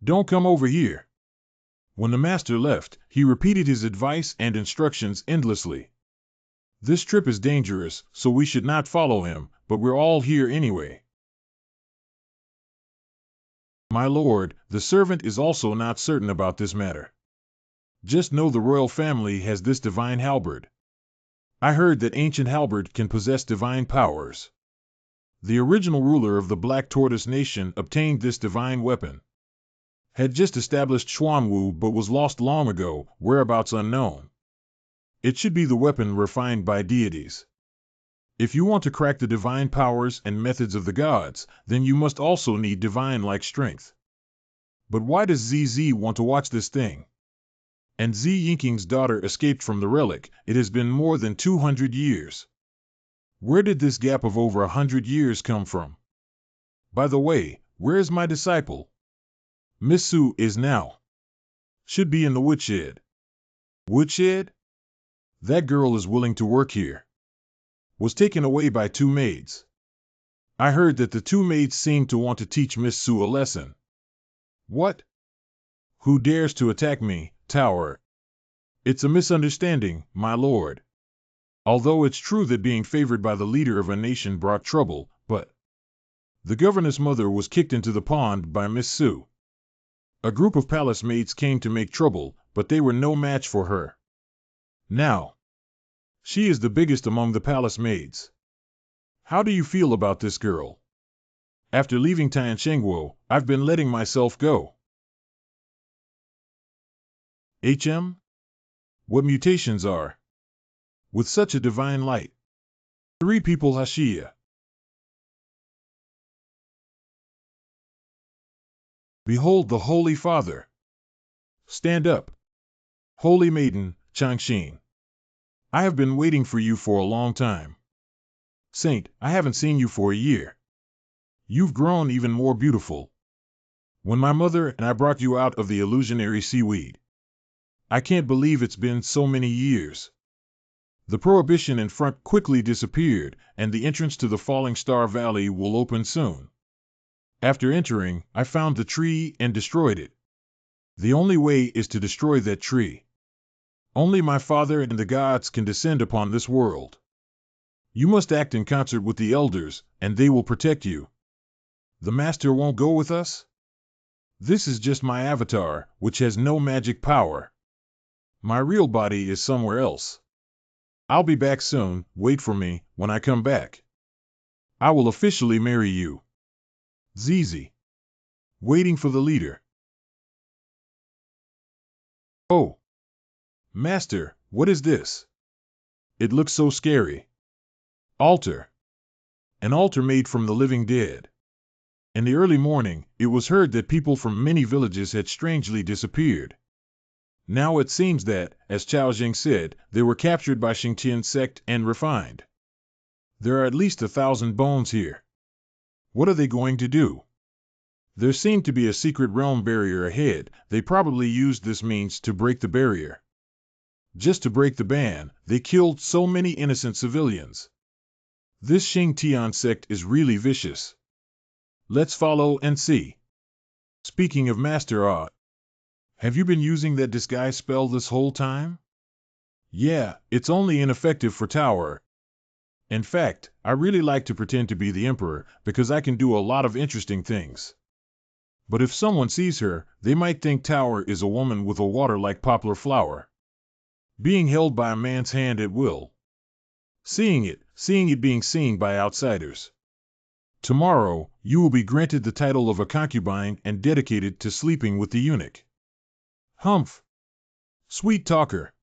Don't come over here. When the master left, he repeated his advice and instructions endlessly. This trip is dangerous, so we should not follow him, but we're all here anyway. My lord, the servant is also not certain about this matter. Just know the royal family has this divine halberd. I heard that ancient halberd can possess divine powers. The original ruler of the Black Tortoise Nation obtained this divine weapon. Had just established Xuanwu but was lost long ago, whereabouts unknown. It should be the weapon refined by deities. If you want to crack the divine powers and methods of the gods, then you must also need divine-like strength. But why does ZZ want to watch this thing? And Z Yinking's daughter escaped from the relic. It has been more than 200 years. Where did this gap of over 100 years come from? By the way, where is my disciple? Miss Su is now. Should be in the woodshed. Woodshed? That girl is willing to work here. Was taken away by 2 maids. I heard that the 2 maids seemed to want to teach Miss Su a lesson. What? Who dares to attack me, Tower? It's a misunderstanding, my lord. Although it's true that being favored by the leader of a nation brought trouble, but the governess mother was kicked into the pond by Miss Su. A group of palace maids came to make trouble, but they were no match for her. Now, she is the biggest among the palace maids. How do you feel about this girl? After leaving Tianshengguo, I've been letting myself go. What mutations are? With such a divine light. 3 people Hashia. Behold the Holy Father. Stand up. Holy Maiden, Changxin. I have been waiting for you for a long time. Saint, I haven't seen you for a year. You've grown even more beautiful. When my mother and I brought you out of the illusionary seaweed. I can't believe it's been so many years. The prohibition in front quickly disappeared, and the entrance to the Falling Star Valley will open soon. After entering, I found the tree and destroyed it. The only way is to destroy that tree. Only my father and the gods can descend upon this world. You must act in concert with the elders, and they will protect you. The master won't go with us? This is just my avatar, which has no magic power. My real body is somewhere else. I'll be back soon, wait for me, when I come back. I will officially marry you. ZZ. Waiting for the leader. Oh. Master, what is this? It looks so scary. Altar. An altar made from the living dead. In the early morning, it was heard that people from many villages had strangely disappeared. Now it seems that, as Chao Jing said, they were captured by Xingtian's sect and refined. There are at least 1,000 bones here. What are they going to do? There seemed to be a secret realm barrier ahead. They probably used this means to break the barrier. Just to break the ban, they killed so many innocent civilians. This Xingtian sect is really vicious. Let's follow and see. Speaking of Master Ah, Have you been using that disguise spell this whole time? Yeah, it's only ineffective for Tower. In fact, I really like to pretend to be the Emperor because I can do a lot of interesting things. But if someone sees her, they might think Tower is a woman with a water-like poplar flower, being held by a man's hand at will. Seeing it being seen by outsiders. Tomorrow, you will be granted the title of a concubine and dedicated to sleeping with the eunuch. Humph. Sweet talker.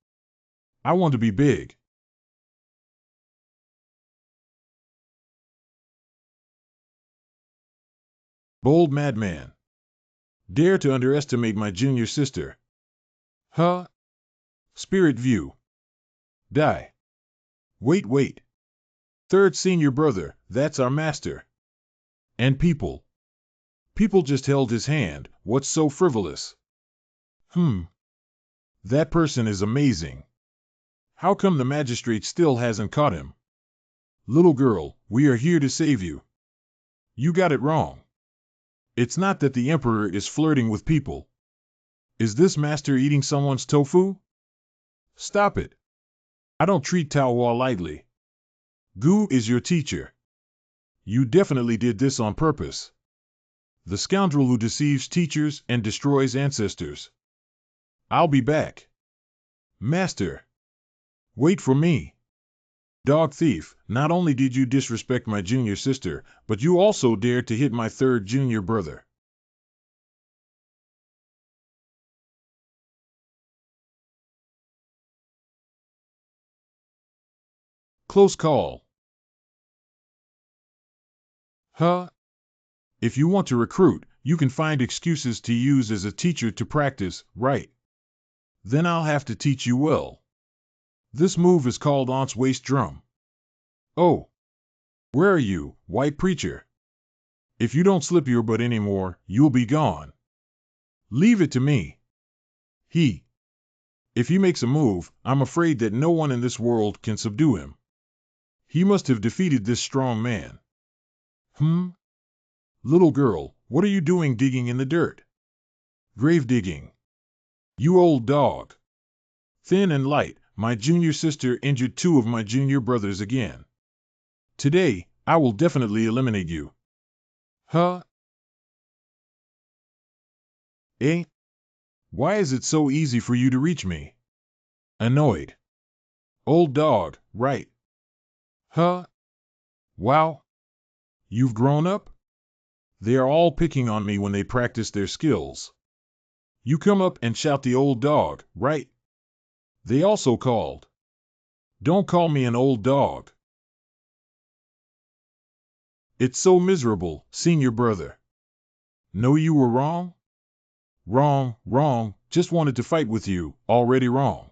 I want to be big. Bold madman. Dare to underestimate my junior sister. Huh? Spirit view. Die. Wait. Third senior brother, that's our master. And people. People just held his hand, what's so frivolous? That person is amazing. How come the magistrate still hasn't caught him? Little girl, we are here to save you. You got it wrong. It's not that the emperor is flirting with people. Is this master eating someone's tofu? Stop it. I don't treat Taowa lightly. Gu is your teacher. You definitely did this on purpose. The scoundrel who deceives teachers and destroys ancestors. I'll be back. Master. Wait for me. Dog thief, not only did you disrespect my junior sister, but you also dared to hit my third junior brother. Close call. Huh? If you want to recruit, you can find excuses to use as a teacher to practice, right? Then I'll have to teach you well. This move is called Aunt's waist drum. Oh. Where are you, white preacher? If you don't slip your butt anymore, you'll be gone. Leave it to me. If he makes a move, I'm afraid that no one in this world can subdue him. He must have defeated this strong man. Little girl, what are you doing digging in the dirt? Grave digging. You old dog. Thin and light, my junior sister injured two of my junior brothers again. Today, I will definitely eliminate you. Huh? Eh? Why is it so easy for you to reach me? Annoyed. Old dog, right? Huh? Wow. You've grown up? They are all picking on me when they practice their skills. You come up and shout the old dog, right? They also called. Don't call me an old dog. It's so miserable, senior brother. Know you were wrong? Wrong, just wanted to fight with you, already wrong.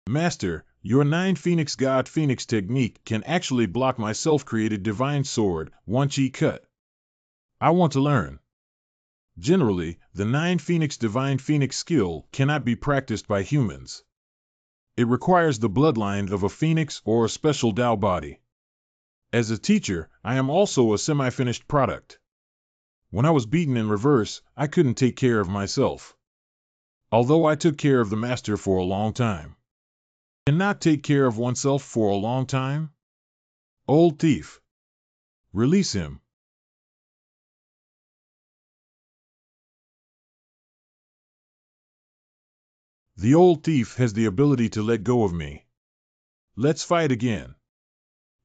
Master, your 9 Phoenix God Phoenix technique can actually block my self-created divine sword, One Chi Cut. I want to learn. Generally, the 9 Phoenix Divine Phoenix skill cannot be practiced by humans. It requires the bloodline of a phoenix or a special Tao body. As a teacher, I am also a semi-finished product. When I was beaten in reverse, I couldn't take care of myself. Although I took care of the master for a long time. Cannot take care of oneself for a long time? Old thief. Release him. The old thief has the ability to let go of me. Let's fight again.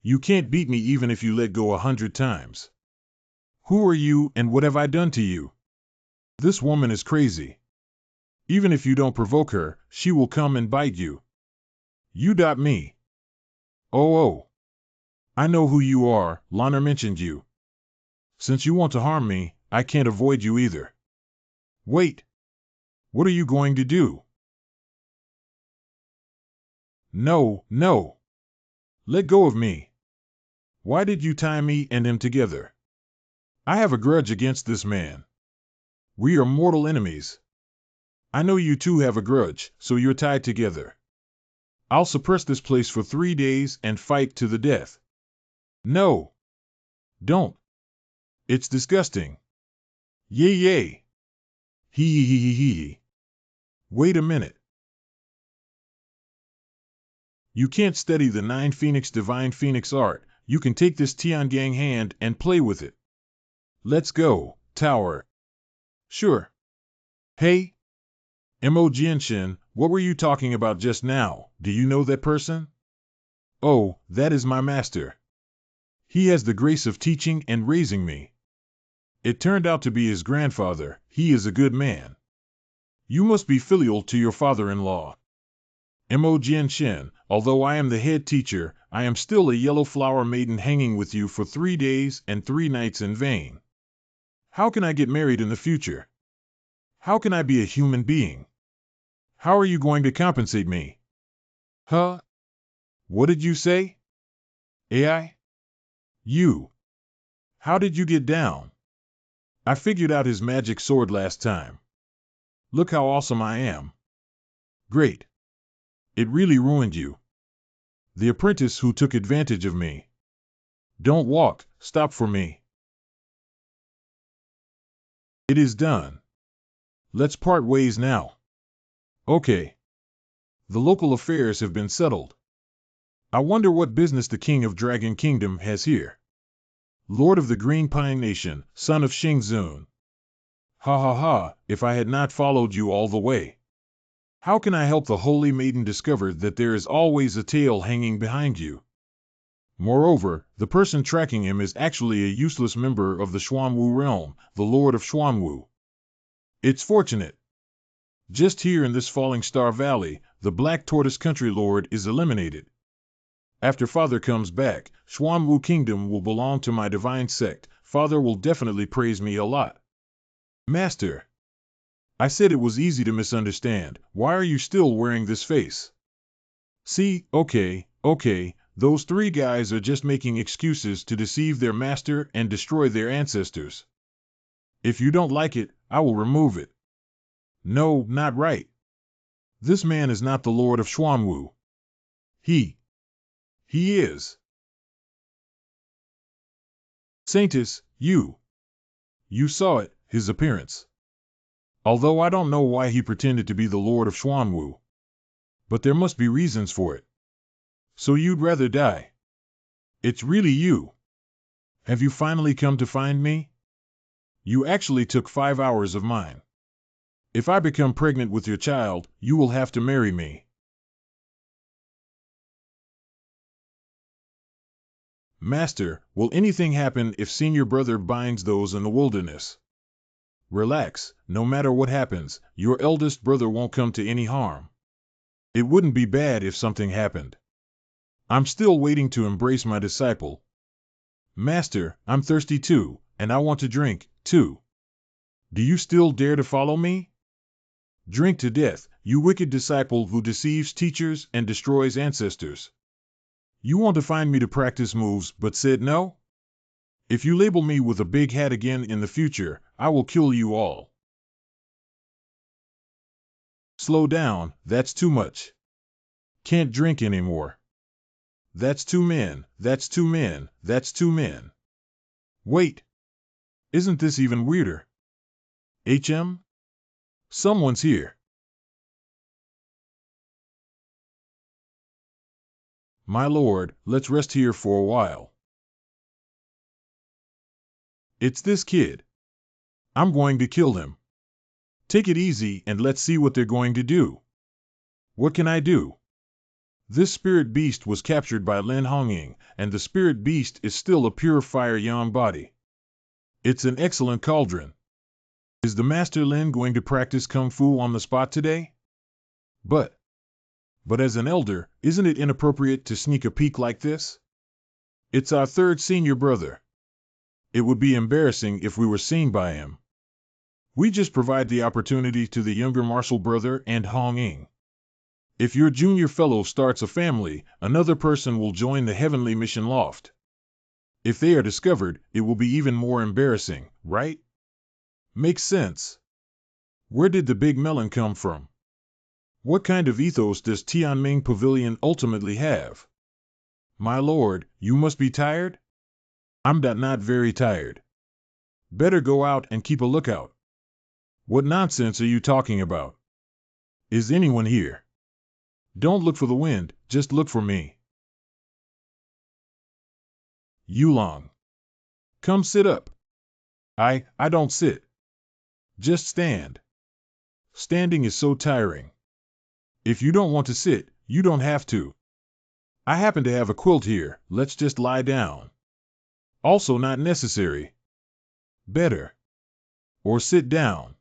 You can't beat me even if you let go 100 times. Who are you and what have I done to you? This woman is crazy. Even if you don't provoke her, she will come and bite you. Me. Oh. I know who you are, Lana mentioned you. Since you want to harm me, I can't avoid you either. Wait. What are you going to do? No. Let go of me. Why did you tie me and him together? I have a grudge against this man. We are mortal enemies. I know you two have a grudge, so you're tied together. I'll suppress this place for 3 days and fight to the death. No. Don't. It's disgusting. Yay. Hee. Wait a minute. You can't study the 9 Phoenix Divine Phoenix art. You can take this Tiangang hand and play with it. Let's go, Tower. Sure. Hey, Mo Jianshin, what were you talking about just now? Do you know that person? Oh, that is my master. He has the grace of teaching and raising me. It turned out to be his grandfather. He is a good man. You must be filial to your father-in-law. Mo Jianshin, although I am the head teacher, I am still a yellow flower maiden hanging with you for 3 days and 3 nights in vain. How can I get married in the future? How can I be a human being? How are you going to compensate me? Huh? What did you say? AI? You. How did you get down? I figured out his magic sword last time. Look how awesome I am. Great. It really ruined you. The apprentice who took advantage of me. Don't walk, stop for me. It is done. Let's part ways now. Okay. The local affairs have been settled. I wonder what business the King of Dragon Kingdom has here. Lord of the Green Pine Nation, son of Xingzun. Ha ha ha, if I had not followed you all the way. How can I help the Holy Maiden discover that there is always a tail hanging behind you? Moreover, the person tracking him is actually a useless member of the Xuanwu realm, the Lord of Xuanwu. It's fortunate. Just here in this Falling Star Valley, the Black Tortoise Country Lord is eliminated. After Father comes back, Xuanwu Kingdom will belong to my divine sect. Father will definitely praise me a lot. Master. I said it was easy to misunderstand. Why are you still wearing this face? See, okay, those 3 guys are just making excuses to deceive their master and destroy their ancestors. If you don't like it, I will remove it. No, not right. This man is not the Lord of Xuanwu. He is. Saintus, you saw it, his appearance. Although I don't know why he pretended to be the Lord of Xuanwu. But there must be reasons for it. So you'd rather die. It's really you. Have you finally come to find me? You actually took 5 hours of mine. If I become pregnant with your child, you will have to marry me. Master, will anything happen if senior brother binds those in the wilderness? Relax, no matter what happens, your eldest brother won't come to any harm. It wouldn't be bad if something happened. I'm still waiting to embrace my disciple. Master, I'm thirsty too, and I want to drink, too. Do you still dare to follow me? Drink to death, you wicked disciple who deceives teachers and destroys ancestors. You want to find me to practice moves but said no? If you label me with a big hat again in the future, I will kill you all. Slow down, that's too much. Can't drink anymore. That's 2 men, that's 2 men, that's 2 men. Wait. Isn't this even weirder? HM? Someone's here. My lord, let's rest here for a while. It's this kid. I'm going to kill him. Take it easy and let's see what they're going to do. What can I do? This spirit beast was captured by Lin Hongying, and the spirit beast is still a pure fire yang body. It's an excellent cauldron. Is the Master Lin going to practice Kung Fu on the spot today? But as an elder, isn't it inappropriate to sneak a peek like this? It's our 3rd senior brother. It would be embarrassing if we were seen by him. We just provide the opportunity to the younger martial brother and Hongying. If your junior fellow starts a family, another person will join the heavenly mission loft. If they are discovered, it will be even more embarrassing, right? Makes sense. Where did the big melon come from? What kind of ethos does Tianming Pavilion ultimately have? My lord, you must be tired? I'm not very tired. Better go out and keep a lookout. What nonsense are you talking about? Is anyone here? Don't look for the wind, just look for me. Yulong. Come sit up. I don't sit. Just stand. Standing is so tiring. If you don't want to sit, you don't have to. I happen to have a quilt here, let's just lie down. Also not necessary. Better. Or sit down.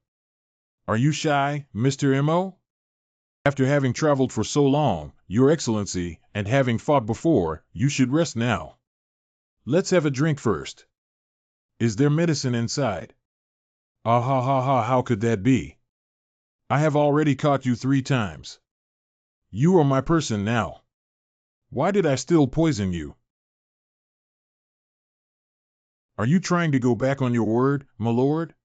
Are you shy, Mr. M.O.? After having traveled for so long, Your Excellency, and having fought before, you should rest now. Let's have a drink first. Is there medicine inside? Ah ha ha ha, how could that be? I have already caught you 3 times. You are my person now. Why did I still poison you? Are you trying to go back on your word, my lord?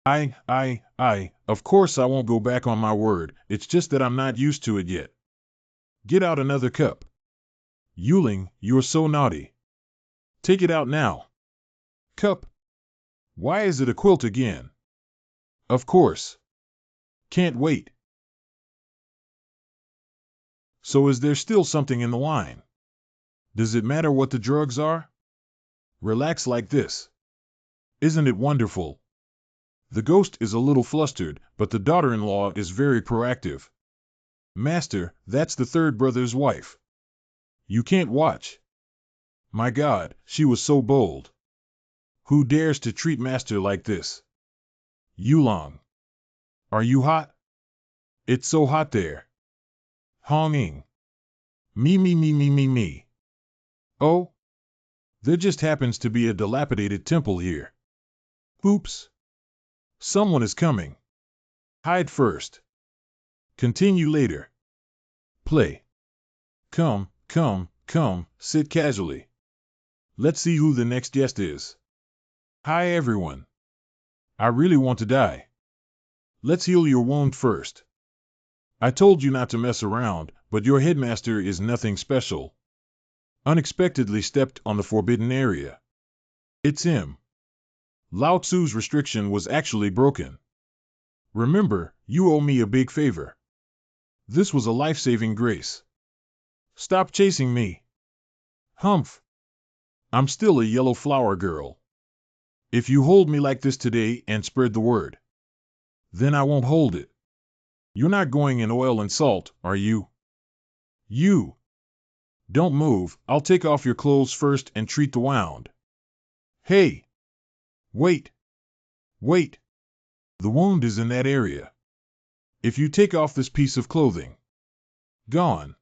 Of course I won't go back on my word, it's just that I'm not used to it yet. Get out another cup. Yuling, you're so naughty. Take it out now. Cup. Why is it a quilt again? Of course. Can't wait. So is there still something in the wine? Does it matter what the drugs are? Relax like this. Isn't it wonderful? The ghost is a little flustered, but the daughter-in-law is very proactive. Master, that's the 3rd brother's wife. You can't watch. My God, she was so bold. Who dares to treat Master like this? Yulong. Are you hot? It's so hot there. Honging. Me. Oh? There just happens to be a dilapidated temple here. Oops. Someone is coming. Hide first. Continue later. Play. Come, sit casually. Let's see who the next guest is. Hi everyone. I really want to die. Let's heal your wound first. I told you not to mess around, but your headmaster is nothing special. Unexpectedly stepped on the forbidden area. It's him. Lao Tzu's restriction was actually broken. Remember, you owe me a big favor. This was a life-saving grace. Stop chasing me. Humph. I'm still a yellow flower girl. If you hold me like this today and spread the word, then I won't hold it. You're not going in oil and salt, are you? You. Don't move, I'll take off your clothes first and treat the wound. Hey. Wait. The wound is in that area. If you take off this piece of clothing. Gone.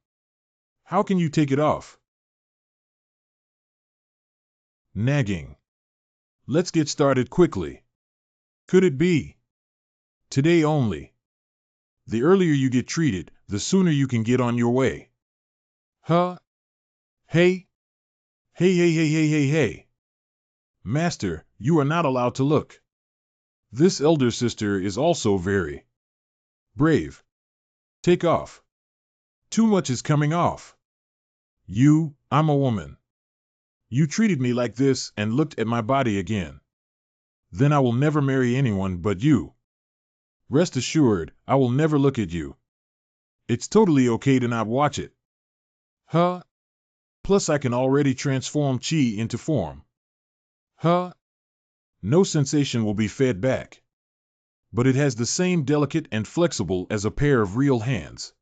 How can you take it off? Nagging. Let's get started quickly. Could it be? Today only. The earlier you get treated, the sooner you can get on your way. Huh? Hey. Hey. Master, you are not allowed to look. This elder sister is also very brave. Take off. Too much is coming off. I'm a woman. You treated me like this and looked at my body again. Then I will never marry anyone but you. Rest assured, I will never look at you. It's totally okay to not watch it. Huh? Plus I can already transform chi into form. Huh? No sensation will be fed back. But it has the same delicate and flexible as a pair of real hands.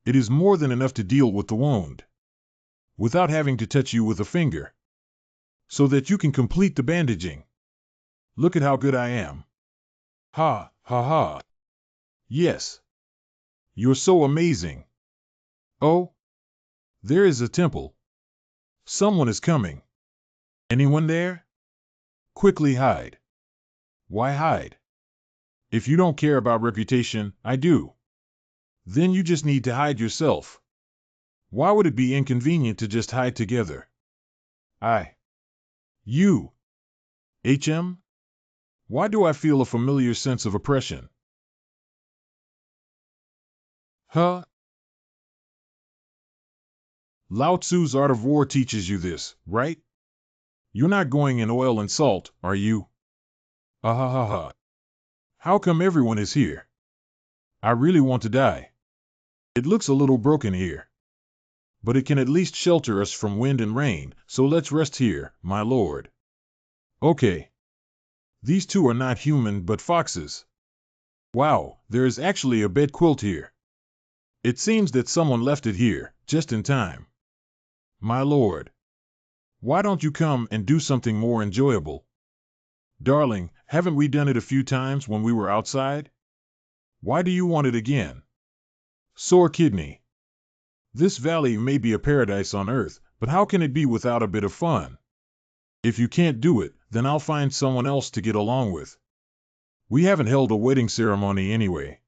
It is more than enough to deal with the wound. Without having to touch you with a finger. So that you can complete the bandaging. Look at how good I am. Ha. Yes. You're so amazing. Oh? There is a temple. Someone is coming. Anyone there? Quickly hide. Why hide? If you don't care about reputation, I do. Then you just need to hide yourself. Why would it be inconvenient to just hide together? You. HM? Why do I feel a familiar sense of oppression? Huh? Lao Tzu's Art of War teaches you this, right? You're not going in oil and salt, are you? How come everyone is here? I really want to die. It looks a little broken here, but it can at least shelter us from wind and rain, so let's rest here, my lord. Okay. These two are not human but foxes. Wow, there is actually a bed quilt here. It seems that someone left it here, just in time. My lord, why don't you come and do something more enjoyable? Darling, haven't we done it a few times when we were outside? Why do you want it again? Sore kidney. This valley may be a paradise on earth, but how can it be without a bit of fun? If you can't do it, then I'll find someone else to get along with. We haven't held a wedding ceremony anyway.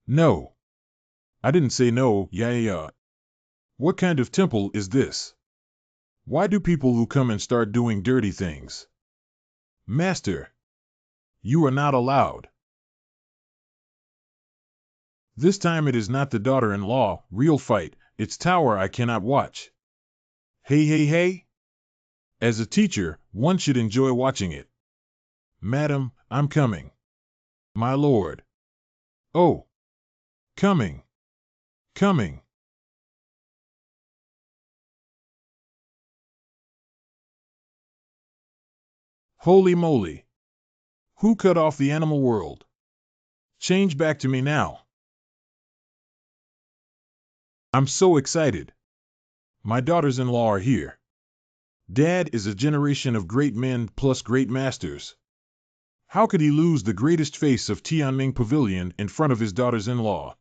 No. I didn't say no, yeah. What kind of temple is this? Why do people who come and start doing dirty things? Master, you are not allowed. This time it is not the daughter-in-law, real fight, it's tower I cannot watch. Hey. As a teacher, one should enjoy watching it. Madam, I'm coming. My lord. Oh. Coming. Holy moly. Who cut off the animal world? Change back to me now. I'm so excited. My daughters-in-law are here. Dad is a generation of great men plus great masters. How could he lose the greatest face of Tianming Pavilion in front of his daughters-in-law?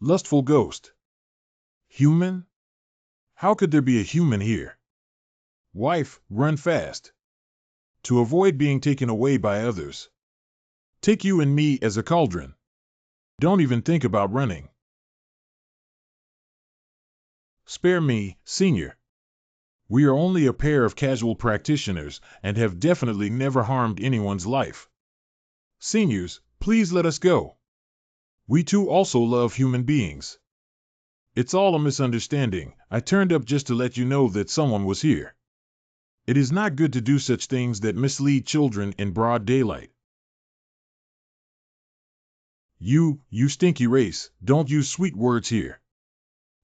Lustful ghost. Human? How could there be a human here? Wife, run fast. To avoid being taken away by others. Take you and me as a cauldron. Don't even think about running. Spare me, senior. We are only a pair of casual practitioners and have definitely never harmed anyone's life. Seniors, please let us go. We too also love human beings. It's all a misunderstanding. I turned up just to let you know that someone was here. It is not good to do such things that mislead children in broad daylight. You stinky race, don't use sweet words here.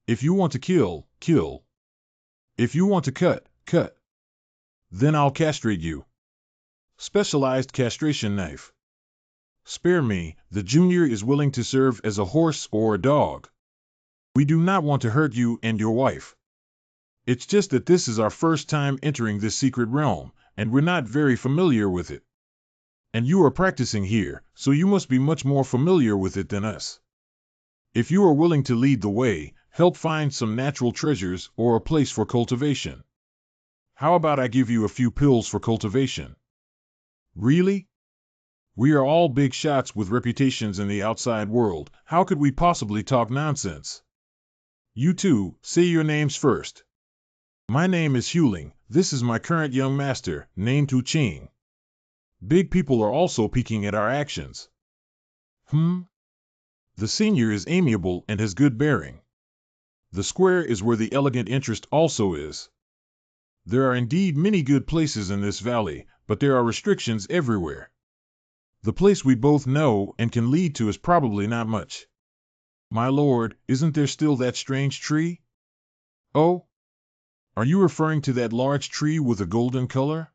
If you want to kill, kill. If you want to cut, cut. Then I'll castrate you. Specialized castration knife. Spare me, the junior is willing to serve as a horse or a dog. We do not want to hurt you and your wife. It's just that this is our first time entering this secret realm, and we're not very familiar with it. And you are practicing here, so you must be much more familiar with it than us. If you are willing to lead the way, help find some natural treasures or a place for cultivation. How about I give you a few pills for cultivation? Really? We are all big shots with reputations in the outside world. How could we possibly talk nonsense? You two, say your names first. My name is Huling. This is my current young master, named Tu Ching. Big people are also peeking at our actions. The senior is amiable and has good bearing. The square is where the elegant interest also is. There are indeed many good places in this valley, but there are restrictions everywhere. The place we both know and can lead to is probably not much. My lord, isn't there still that strange tree? Oh? Are you referring to that large tree with a golden color?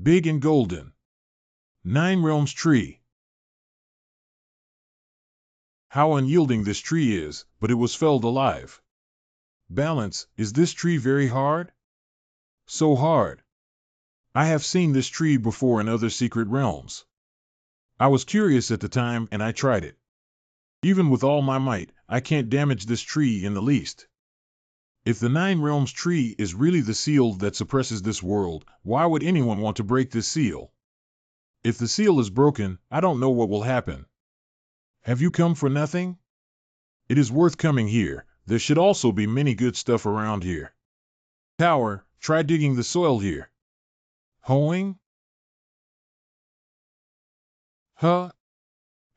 Big and golden. 9 realms tree. How unyielding this tree is, but it was felled alive. Balance, is this tree very hard? So hard. I have seen this tree before in other secret realms. I was curious at the time and I tried it. Even with all my might, I can't damage this tree in the least. If the 9 realms tree is really the seal that suppresses this world, why would anyone want to break this seal? If the seal is broken, I don't know what will happen. Have you come for nothing? It is worth coming here. There should also be many good stuff around here. Tower, try digging the soil here. Hoeing? Huh?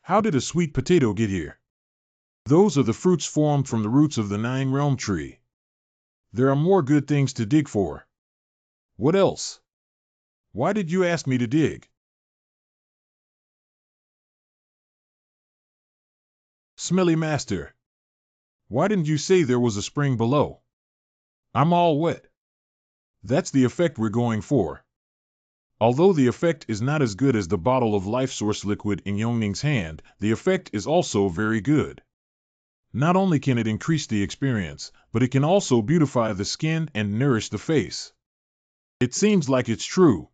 How did a sweet potato get here? Those are the fruits formed from the roots of the 9 realm tree. There are more good things to dig for. What else? Why did you ask me to dig? Smelly master. Why didn't you say there was a spring below? I'm all wet. That's the effect we're going for. Although the effect is not as good as the bottle of life source liquid in Yongning's hand, the effect is also very good. Not only can it increase the experience, but it can also beautify the skin and nourish the face. It seems like it's true.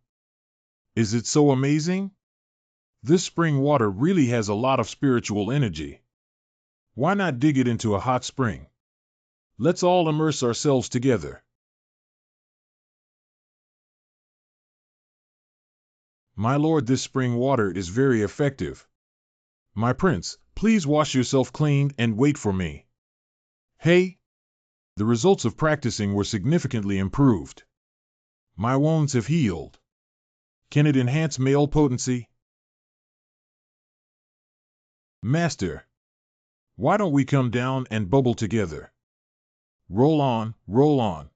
Is it so amazing? This spring water really has a lot of spiritual energy. Why not dig it into a hot spring? Let's all immerse ourselves together. My lord, this spring water is very effective. My prince, please wash yourself clean and wait for me. Hey! The results of practicing were significantly improved. My wounds have healed. Can it enhance male potency? Master, why don't we come down and bubble together? Roll on, roll on.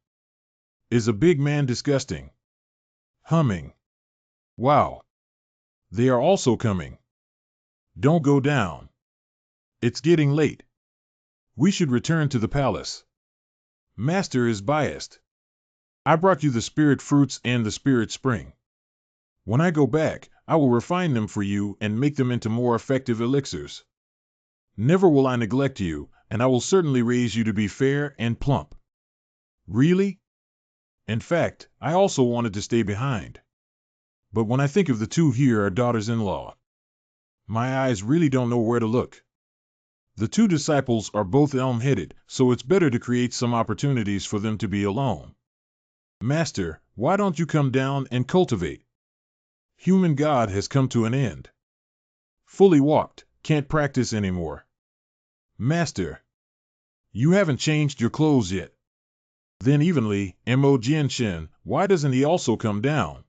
Is a big man disgusting? Humming. Wow. They are also coming. Don't go down. It's getting late. We should return to the palace. Master is biased. I brought you the spirit fruits and the spirit spring. When I go back, I will refine them for you and make them into more effective elixirs. Never will I neglect you, and I will certainly raise you to be fair and plump. Really? In fact, I also wanted to stay behind. But when I think of the two here, our daughters-in-law, my eyes really don't know where to look. The two disciples are both elm-headed, so it's better to create some opportunities for them to be alone. Master, why don't you come down and cultivate? Human God has come to an end. Fully walked, can't practice anymore. Master, you haven't changed your clothes yet. Then evenly, Mo Jian-shin, why doesn't he also come down?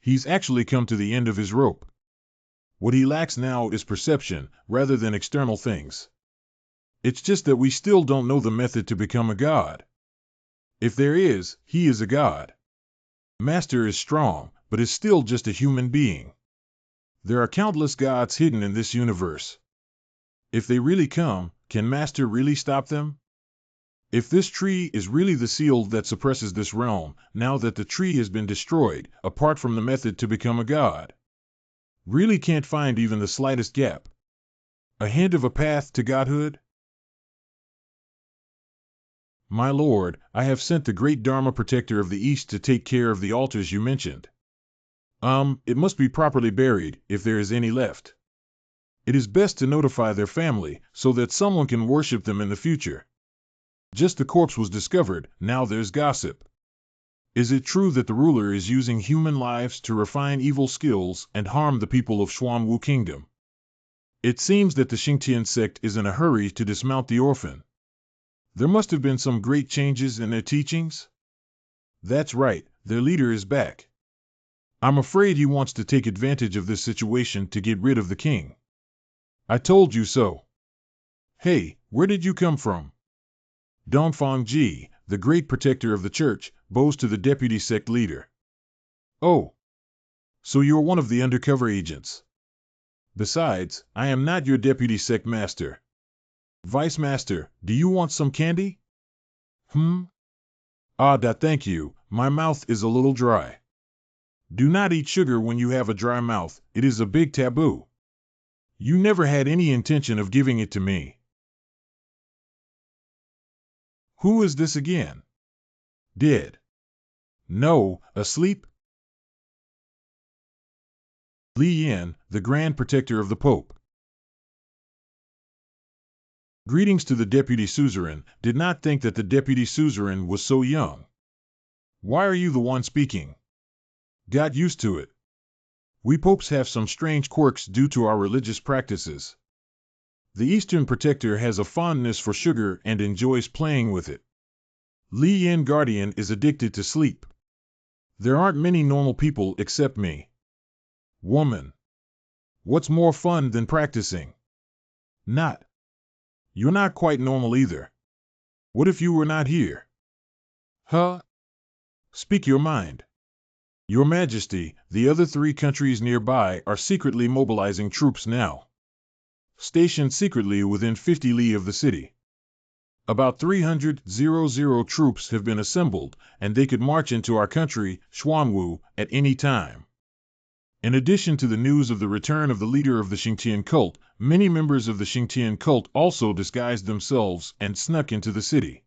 He's actually come to the end of his rope. What he lacks now is perception, rather than external things. It's just that we still don't know the method to become a god. If there is, he is a god. Master is strong, but is still just a human being. There are countless gods hidden in this universe. If they really come, can Master really stop them? If this tree is really the seal that suppresses this realm, now that the tree has been destroyed, apart from the method to become a god, really can't find even the slightest gap. A hint of a path to godhood? My lord, I have sent the great Dharma protector of the East to take care of the altars you mentioned. It must be properly buried, if there is any left. It is best to notify their family, so that someone can worship them in the future. Just the corpse was discovered, now there's gossip. Is it true that the ruler is using human lives to refine evil skills and harm the people of Xuanwu Kingdom? It seems that the Xingtian sect is in a hurry to dismount the orphan. There must have been some great changes in their teachings? That's right, their leader is back. I'm afraid he wants to take advantage of this situation to get rid of the king. I told you so. Hey, where did you come from? Dongfang Ji, the great protector of the church, bows to the deputy sect leader. Oh, so you're one of the undercover agents. Besides, I am not your deputy sect master. Vice master, do you want some candy? Thank you, my mouth is a little dry. Do not eat sugar when you have a dry mouth, it is a big taboo. You never had any intention of giving it to me. Who is this again? Dead? No, asleep? Li Yin, the Grand Protector of the Pope. Greetings to the Deputy Suzerain, did not think that the Deputy Suzerain was so young. Why are you the one speaking? Got used to it. We popes have some strange quirks due to our religious practices. The Eastern Protector has a fondness for sugar and enjoys playing with it. Li Yin Guardian is addicted to sleep. There aren't many normal people except me. Woman. What's more fun than practicing? Not. You're not quite normal either. What if you were not here? Huh? Speak your mind. Your Majesty, the other 3 countries nearby are secretly mobilizing troops now. stationed secretly within 50 li of the city. About 300 troops have been assembled, and they could march into our country, Xuanwu, at any time. In addition to the news of the return of the leader of the Xingtian cult, many members of the Xingtian cult also disguised themselves and snuck into the city.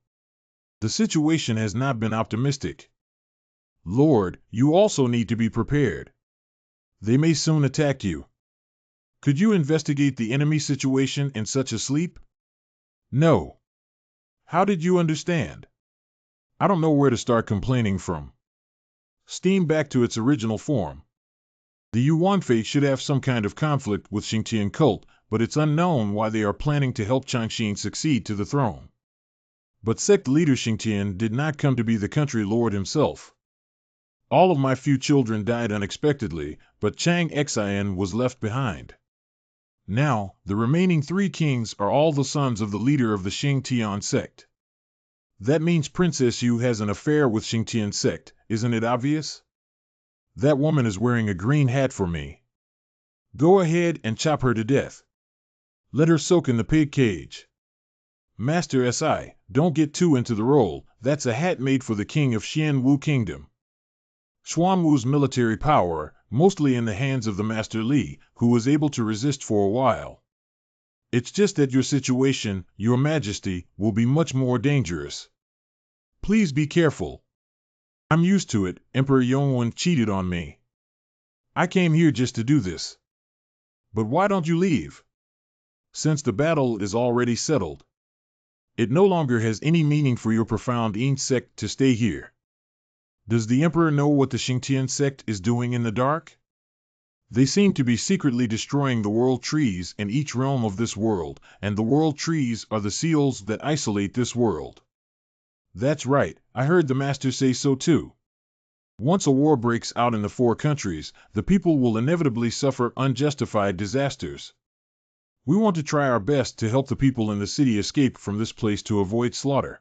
The situation has not been optimistic. Lord, you also need to be prepared. They may soon attack you. Could you investigate the enemy situation in such a sleep? No. How did you understand? I don't know where to start complaining from. Steam back to its original form. The Yuan Fate should have some kind of conflict with Xingtian cult, but it's unknown why they are planning to help Changxin succeed to the throne. But sect leader Xingtian did not come to be the country lord himself. All of my few children died unexpectedly, but Chang Xian was left behind. Now, the remaining 3 kings are all the sons of the leader of the Xingtian sect. That means Princess Yu has an affair with Xingtian sect, isn't it obvious? That woman is wearing a green hat for me. Go ahead and chop her to death. Let her soak in the pig cage. Master Si, don't get too into the role, that's a hat made for the king of Xianwu Kingdom. Xuanwu's military power, mostly in the hands of the Master Li, who was able to resist for a while. It's just that your situation, Your Majesty, will be much more dangerous. Please be careful. I'm used to it, Emperor Yongwen cheated on me. I came here just to do this. But why don't you leave? Since the battle is already settled. It no longer has any meaning for your profound Yin sect to stay here. Does the Emperor know what the Xingtian sect is doing in the dark? They seem to be secretly destroying the world trees in each realm of this world, and the world trees are the seals that isolate this world. That's right, I heard the Master say so too. Once a war breaks out in the 4 countries, the people will inevitably suffer unjustified disasters. We want to try our best to help the people in the city escape from this place to avoid slaughter.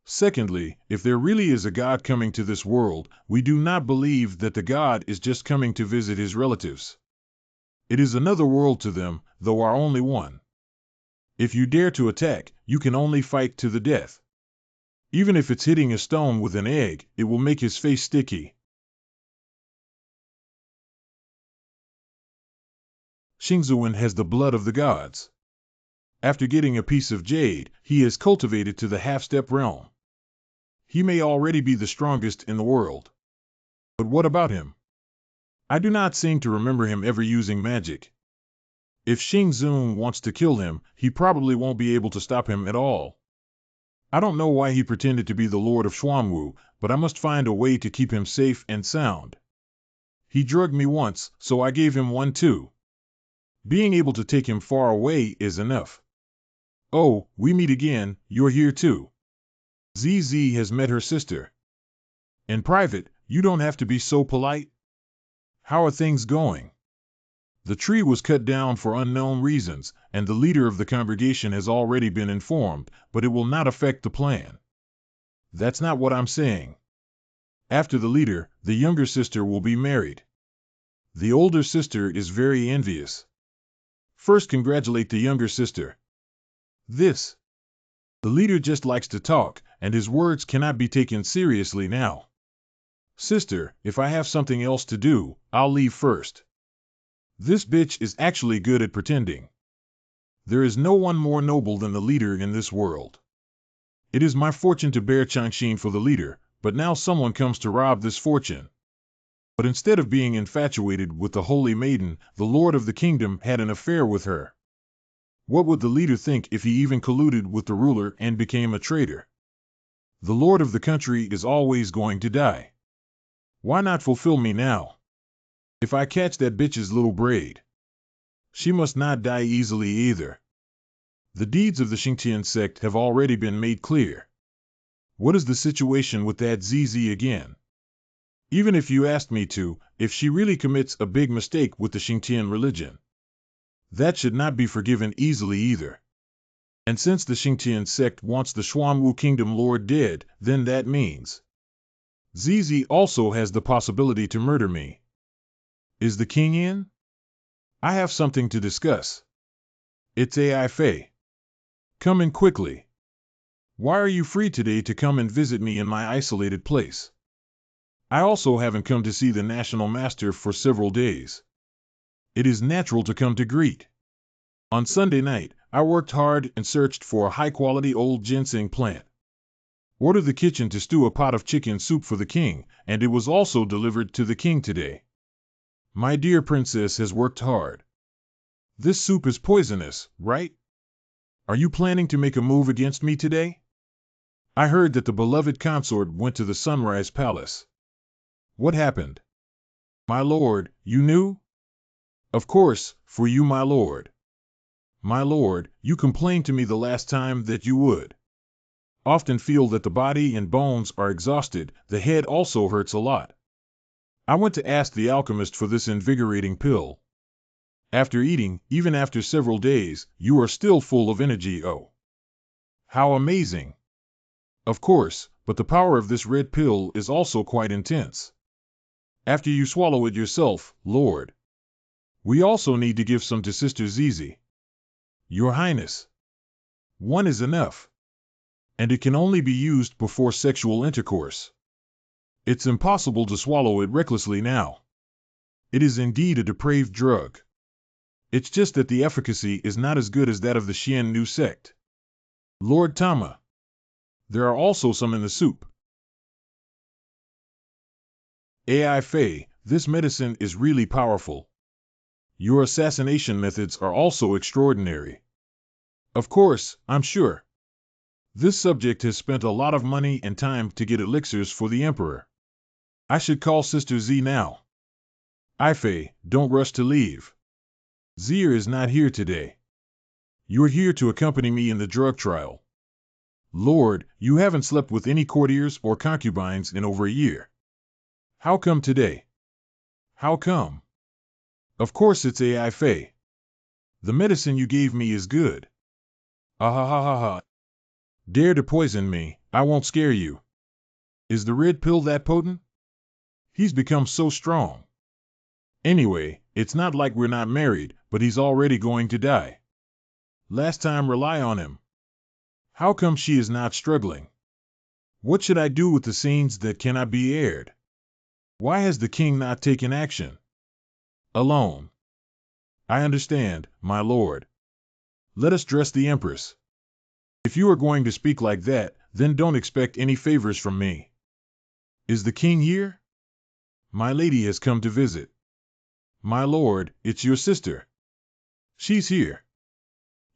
Secondly, if there really is a God coming to this world, we do not believe that the God is just coming to visit his relatives. It is another world to them, though our only one. If you dare to attack, you can only fight to the death. Even if it's hitting a stone with an egg, it will make his face sticky. Xingzuan has the blood of the gods. After getting a piece of jade, he is cultivated to the half-step realm. He may already be the strongest in the world. But what about him? I do not seem to remember him ever using magic. If Xingzun wants to kill him, he probably won't be able to stop him at all. I don't know why he pretended to be the Lord of Xuanwu, but I must find a way to keep him safe and sound. He drugged me once, so I gave him one too. Being able to take him far away is enough. Oh, we meet again, you're here too. ZZ has met her sister. In private, you don't have to be so polite. How are things going? The tree was cut down for unknown reasons, and the leader of the congregation has already been informed, but it will not affect the plan. That's not what I'm saying. After the leader, the younger sister will be married. The older sister is very envious. First, congratulate the younger sister. The leader just likes to talk, and his words cannot be taken seriously now. Sister, if I have something else to do, I'll leave first. This bitch is actually good at pretending. There is no one more noble than the leader in this world. It is my fortune to bear Changxin for the leader, but now someone comes to rob this fortune. But instead of being infatuated with the holy maiden, the lord of the kingdom had an affair with her. What would the leader think if he even colluded with the ruler and became a traitor? The lord of the country is always going to die. Why not fulfill me now? If I catch that bitch's little braid, she must not die easily either. The deeds of the Xingtian sect have already been made clear. What is the situation with that ZZ again? Even if you asked me to, if she really commits a big mistake with the Xingtian religion, that should not be forgiven easily either. And since the Xingtian sect wants the Xuanwu Kingdom Lord dead, then that means ZZ also has the possibility to murder me. Is the king in? I have something to discuss. It's AI Fei. Come in quickly. Why are you free today to come and visit me in my isolated place? I also haven't come to see the National Master for several days. It is natural to come to greet. On Sunday night, I worked hard and searched for a high-quality old ginseng plant. Ordered the kitchen to stew a pot of chicken soup for the king, and it was also delivered to the king today. My dear princess has worked hard. This soup is poisonous, right? Are you planning to make a move against me today? I heard that the beloved consort went to the Sunrise Palace. What happened? My lord, you knew? Of course, for you, my lord. My lord, you complained to me the last time that you would often feel that the body and bones are exhausted, the head also hurts a lot. I went to ask the alchemist for this invigorating pill. After eating, even after several days, you are still full of energy. Oh, how amazing! Of course, but the power of this red pill is also quite intense. After you swallow it yourself, Lord, we also need to give some to Sister Zizi. Your Highness, one is enough. And it can only be used before sexual intercourse. It's impossible to swallow it recklessly now. It is indeed a depraved drug. It's just that the efficacy is not as good as that of the Xian Nu sect. Lord Tama, there are also some in the soup. AI Fei, this medicine is really powerful. Your assassination methods are also extraordinary. Of course, I'm sure. This subject has spent a lot of money and time to get elixirs for the Emperor. I should call Sister Z now. Ifei, don't rush to leave. Zier is not here today. You're here to accompany me in the drug trial. Lord, you haven't slept with any courtiers or concubines in over a year. How come today? How come? Of course it's AI Fei. The medicine you gave me is good. Ah ha ha ha ha. Dare to poison me, I won't scare you. Is the red pill that potent? He's become so strong. Anyway, it's not like we're not married, but he's already going to die. Last time rely on him. How come she is not struggling? What should I do with the scenes that cannot be aired? Why has the king not taken action? Alone. I understand, my lord. Let us dress the empress. If you are going to speak like that, then don't expect any favors from me. Is the king here? My lady has come to visit. My lord, it's your sister. She's here.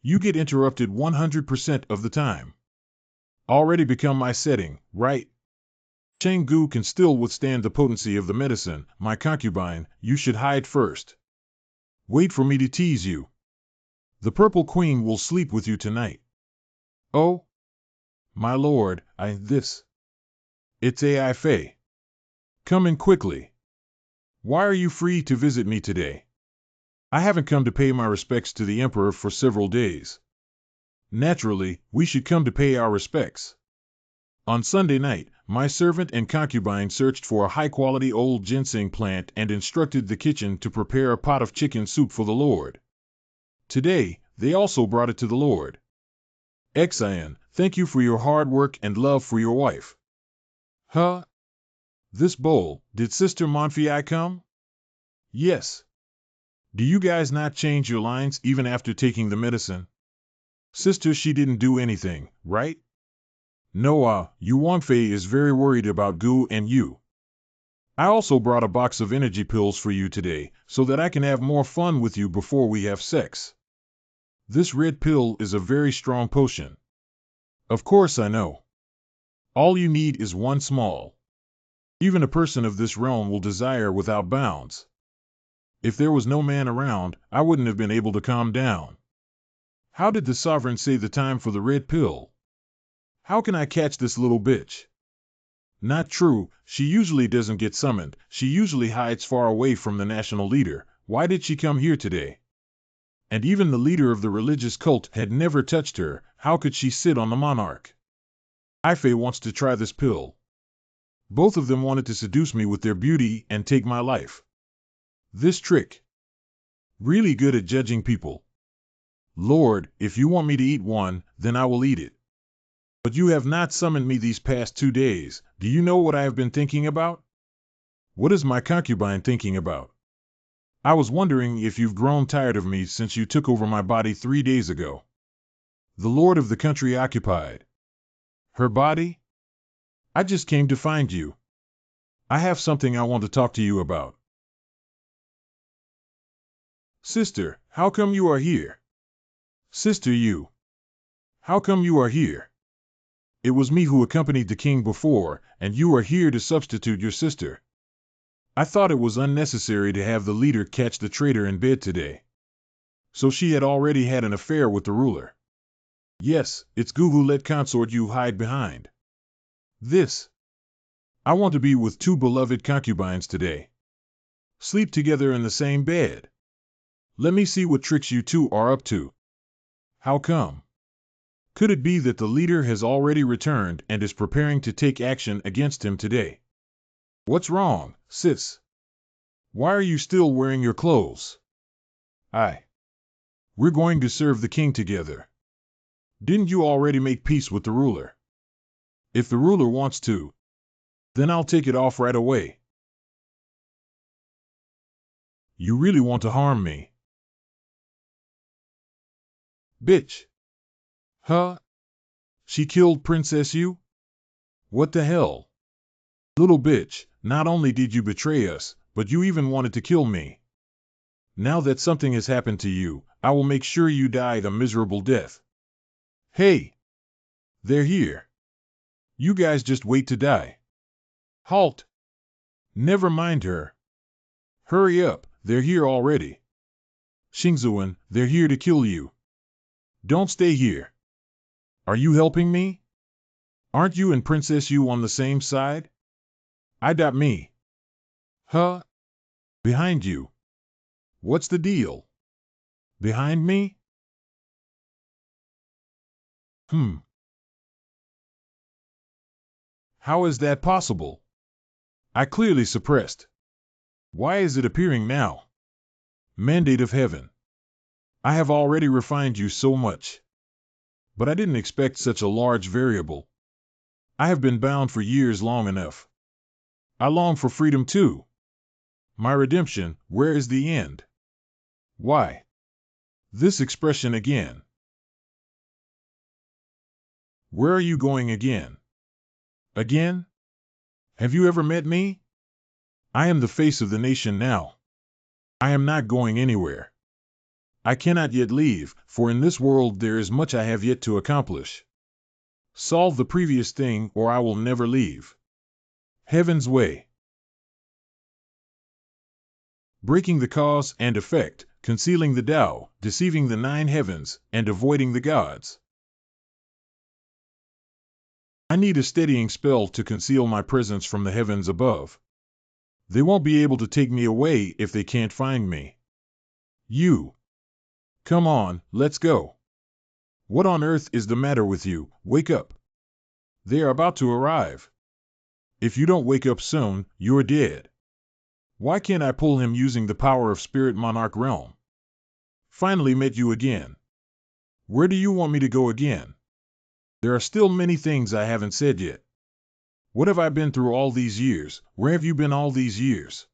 You get interrupted 100% of the time. Already become my setting, right? Chenggu can still withstand the potency of the medicine. My concubine, you should hide first. Wait for me to tease you. The Purple Queen will sleep with you tonight. Oh? My lord, It's AI Fei. Come in quickly. Why are you free to visit me today? I haven't come to pay my respects to the Emperor for several days. Naturally, we should come to pay our respects. On Sunday night, my servant and concubine searched for a high-quality old ginseng plant and instructed the kitchen to prepare a pot of chicken soup for the Lord. Today, they also brought it to the Lord. Xian, thank you for your hard work and love for your wife. Huh? This bowl, did Sister Monfei come? Yes. Do you guys not change your lines even after taking the medicine? Sister, she didn't do anything, right? No, Yu Wangfei is very worried about Gu and you. I also brought a box of energy pills for you today, so that I can have more fun with you before we have sex. This red pill is a very strong potion. Of course I know. All you need is one small. Even a person of this realm will desire without bounds. If there was no man around, I wouldn't have been able to calm down. How did the sovereign say the time for the red pill? How can I catch this little bitch? Not true, she usually doesn't get summoned, she usually hides far away from the national leader. Why did she come here today? And even the leader of the religious cult had never touched her. How could she sit on the monarch? Ifei wants to try this pill. Both of them wanted to seduce me with their beauty and take my life. This trick. Really good at judging people. Lord, if you want me to eat one, then I will eat it. But you have not summoned me these past 2 days. Do you know what I have been thinking about? What is my concubine thinking about? I was wondering if you've grown tired of me since you took over my body 3 days ago. The lord of the country occupied her body? I just came to find you. I have something I want to talk to you about. Sister, how come you are here? Sister, you. How come you are here? It was me who accompanied the king before, and you are here to substitute your sister. I thought it was unnecessary to have the leader catch the traitor in bed today. So she had already had an affair with the ruler. Yes, it's Goo who let consort you hide behind this. I want to be with 2 beloved concubines today. Sleep together in the same bed. Let me see what tricks you 2 are up to. How come? Could it be that the leader has already returned and is preparing to take action against him today? What's wrong, sis? Why are you still wearing your clothes? We're going to serve the king together. Didn't you already make peace with the ruler? If the ruler wants to, then I'll take it off right away. You really want to harm me? Bitch. Huh? She killed Princess You? What the hell? Little bitch, not only did you betray us, but you even wanted to kill me. Now that something has happened to you, I will make sure you die a miserable death. Hey! They're here. You guys just wait to die. Halt! Never mind her. Hurry up, they're here already. Xingzuan, they're here to kill you. Don't stay here. Are you helping me? Aren't you and Princess You on the same side? I got me. Huh? Behind you. What's the deal? Behind me? How is that possible? I clearly suppressed. Why is it appearing now? Mandate of heaven. I have already refined you so much. But I didn't expect such a large variable. I have been bound for years long enough. I long for freedom too. My redemption, where is the end? Why? This expression again. Where are you going again? Again? Have you ever met me? I am the face of the nation now. I am not going anywhere. I cannot yet leave, for in this world there is much I have yet to accomplish. Solve the previous thing, or I will never leave. Heaven's way. Breaking the cause and effect, concealing the Tao, deceiving the 9 heavens, and avoiding the gods. I need a steadying spell to conceal my presence from the heavens above. They won't be able to take me away if they can't find me. You. Come on, let's go. What on earth is the matter with you? Wake up. They are about to arrive. If you don't wake up soon, you're dead. Why can't I pull him using the power of Spirit Monarch Realm? Finally met you again. Where do you want me to go again? There are still many things I haven't said yet. What have I been through all these years? Where have you been all these years?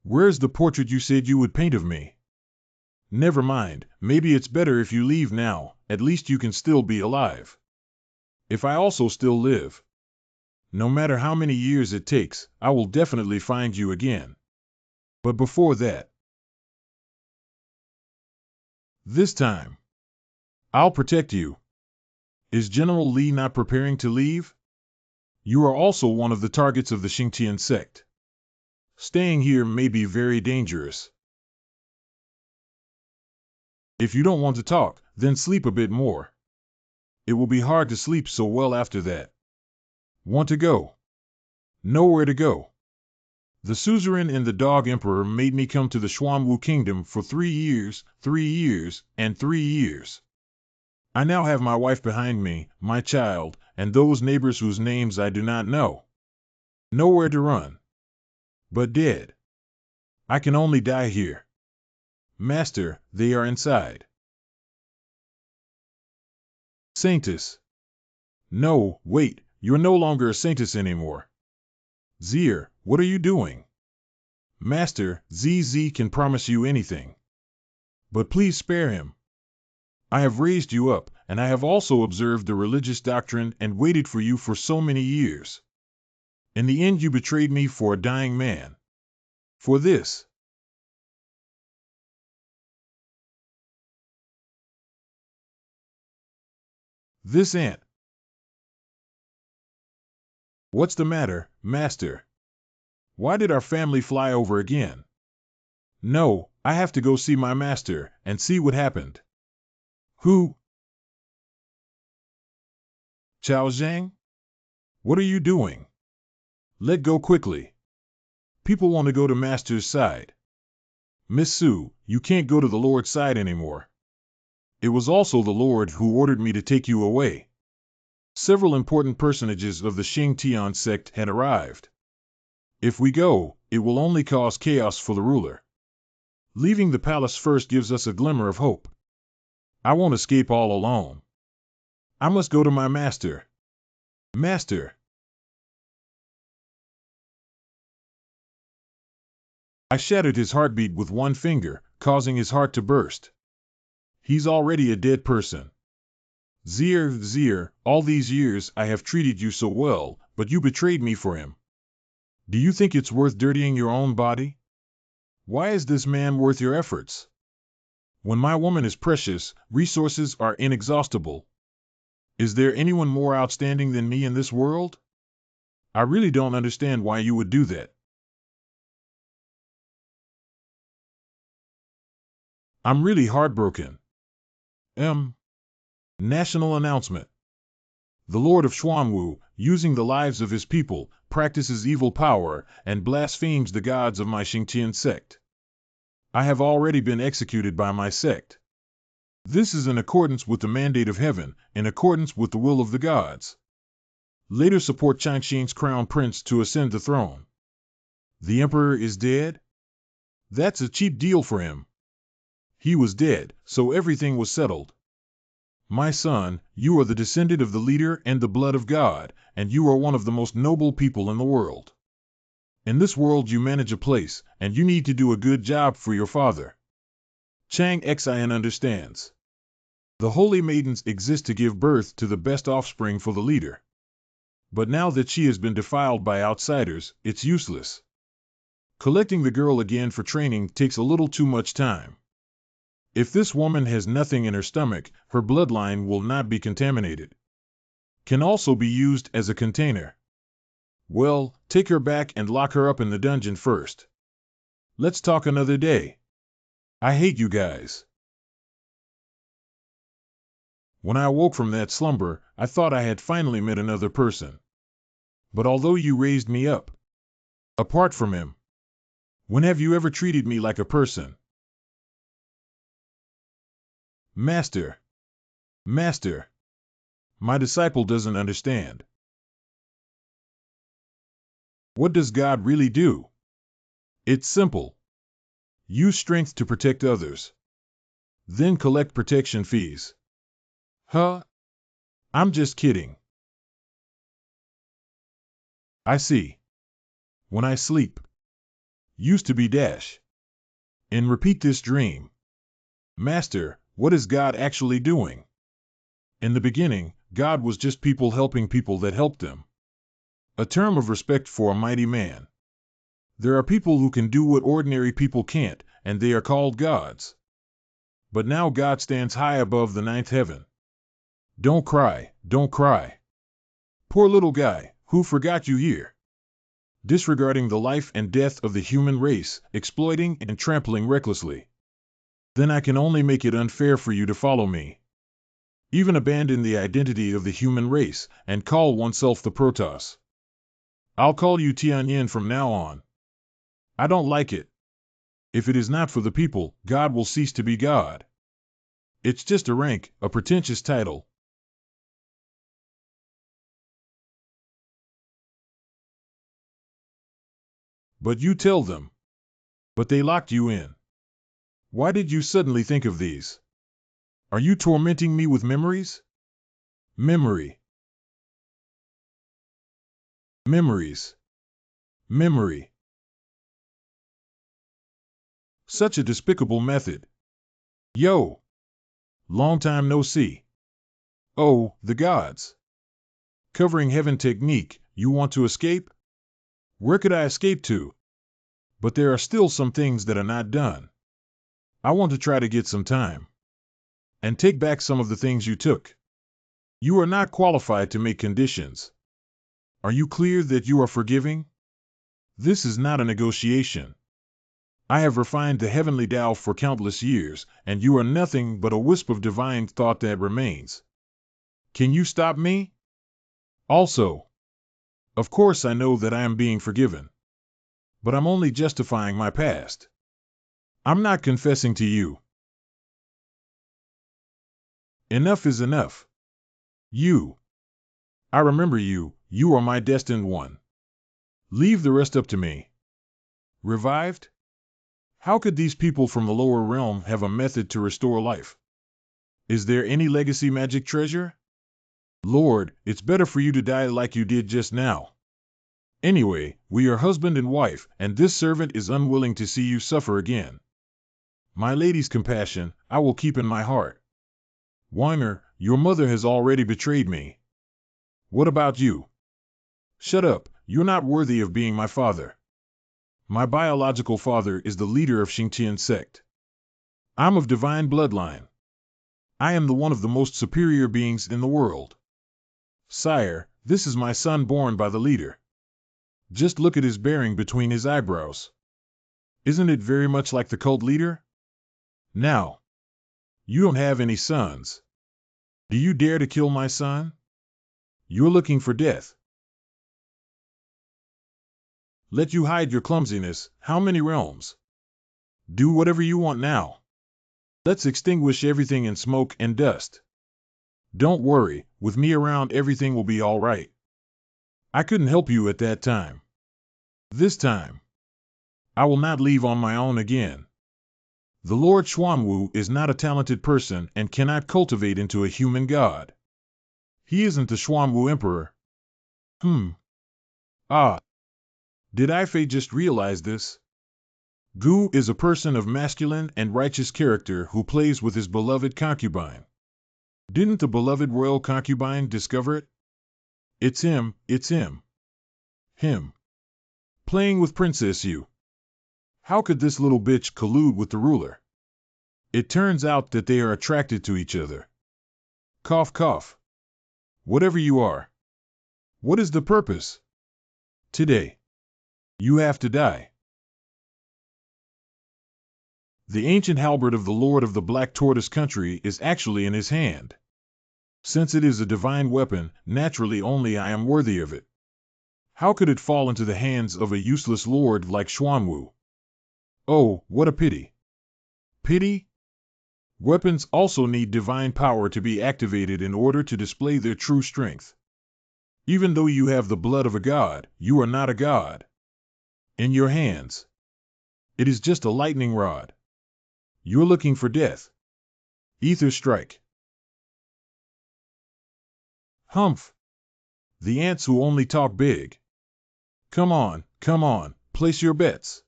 Where's the portrait you said you would paint of me? Never mind, maybe it's better if you leave now, at least you can still be alive. If I also still live, no matter how many years it takes, I will definitely find you again. But before that, this time, I'll protect you. Is General Li not preparing to leave? You are also one of the targets of the Xingtian sect. Staying here may be very dangerous. If you don't want to talk, then sleep a bit more. It will be hard to sleep so well after that. Want to go? Nowhere to go. The suzerain and the dog emperor made me come to the Xuanwu kingdom for 3 years, 3 years, and 3 years. I now have my wife behind me, my child, and those neighbors whose names I do not know. Nowhere to run. But dead. I can only die here. Master, they are inside. Saintess. No, wait, you're no longer a saintess anymore. Zir, what are you doing? Master, ZZ can promise you anything. But please spare him. I have raised you up, and I have also observed the religious doctrine and waited for you for so many years. In the end you betrayed me for a dying man. For this. This ant. What's the matter, Master? Why did our family fly over again? No, I have to go see my master and see what happened. Who? Chao Zhang? What are you doing? Let go quickly. People want to go to Master's side. Miss Su, you can't go to the Lord's side anymore. It was also the Lord who ordered me to take you away. Several important personages of the Xingtian sect had arrived. If we go, it will only cause chaos for the ruler. Leaving the palace first gives us a glimmer of hope. I won't escape all alone. I must go to my master. Master! I shattered his heartbeat with one finger, causing his heart to burst. He's already a dead person. Zir, all these years I have treated you so well, but you betrayed me for him. Do you think it's worth dirtying your own body? Why is this man worth your efforts? When my woman is precious, resources are inexhaustible. Is there anyone more outstanding than me in this world? I really don't understand why you would do that. I'm really heartbroken. National announcement. The Lord of Xuanwu, using the lives of his people, practices evil power and blasphemes the gods of my Xingtian sect. I have already been executed by my sect. This is in accordance with the mandate of heaven, in accordance with the will of the gods. Later support Changxing's crown prince to ascend the throne. The emperor is dead? That's a cheap deal for him. He was dead, so everything was settled. My son, you are the descendant of the leader and the blood of God, and you are one of the most noble people in the world. In this world you manage a place, and you need to do a good job for your father. Chang Xian understands. The holy maidens exist to give birth to the best offspring for the leader. But now that she has been defiled by outsiders, it's useless. Collecting the girl again for training takes a little too much time. If this woman has nothing in her stomach, her bloodline will not be contaminated. Can also be used as a container. Well, take her back and lock her up in the dungeon first. Let's talk another day. I hate you guys. When I awoke from that slumber, I thought I had finally met another person. But although you raised me up, apart from him, when have you ever treated me like a person? Master, my disciple doesn't understand. What does God really do? It's simple. Use strength to protect others. Then collect protection fees. Huh? I'm just kidding. I see. When I sleep. Used to be dash. And repeat this dream. Master, what is God actually doing? In the beginning, God was just people helping people that helped them. A term of respect for a mighty man. There are people who can do what ordinary people can't, and they are called gods. But now God stands high above the ninth heaven. Don't cry, don't cry. Poor little guy, who forgot you here? Disregarding the life and death of the human race, exploiting and trampling recklessly. Then I can only make it unfair for you to follow me. Even abandon the identity of the human race, and call oneself the Protoss. I'll call you Tianyin from now on. I don't like it. If it is not for the people, God will cease to be God. It's just a rank, a pretentious title. But you tell them. But they locked you in. Why did you suddenly think of these? Are you tormenting me with memories? Memory. Memories. Memory. Such a despicable method. Yo! Long time no see. Oh, the gods. Covering heaven technique, you want to escape? Where could I escape to? But there are still some things that are not done. I want to try to get some time. And take back some of the things you took. You are not qualified to make conditions. Are you clear that you are forgiving? This is not a negotiation. I have refined the heavenly Tao for countless years, and you are nothing but a wisp of divine thought that remains. Can you stop me? Also, of course I know that I am being forgiven. But I'm only justifying my past. I'm not confessing to you. Enough is enough. You. I remember you, you are my destined one. Leave the rest up to me. Revived? How could these people from the lower realm have a method to restore life? Is there any legacy magic treasure? Lord, it's better for you to die like you did just now. Anyway, we are husband and wife, and this servant is unwilling to see you suffer again. My lady's compassion, I will keep in my heart. Weiner, your mother has already betrayed me. What about you? Shut up, you're not worthy of being my father. My biological father is the leader of Xingtian sect. I'm of divine bloodline. I am the one of the most superior beings in the world. Sire, this is my son born by the leader. Just look at his bearing between his eyebrows. Isn't it very much like the cult leader? Now, you don't have any sons. Do you dare to kill my son? You're looking for death. Let you hide your clumsiness. How many realms? Do whatever you want now. Let's extinguish everything in smoke and dust. Don't worry, with me around everything will be all right. I couldn't help you at that time. This time, I will not leave on my own again. The Lord Xuanwu is not a talented person and cannot cultivate into a human god. He isn't the Xuanwu Emperor. Ah. Did I just realize this? Gu is a person of masculine and righteous character who plays with his beloved concubine. Didn't the beloved royal concubine discover it? It's him, it's him. Him. Playing with Princess Yu. How could this little bitch collude with the ruler? It turns out that they are attracted to each other. Cough, cough. Whatever you are. What is the purpose? Today. You have to die. The ancient halberd of the Lord of the Black Tortoise Country is actually in his hand. Since it is a divine weapon, naturally only I am worthy of it. How could it fall into the hands of a useless lord like Xuanwu? Oh, what a pity. Pity? Weapons also need divine power to be activated in order to display their true strength. Even though you have the blood of a god, you are not a god. In your hands, it is just a lightning rod. You're looking for death. Ether strike. Humph. The ants who only talk big. Come on, place your bets.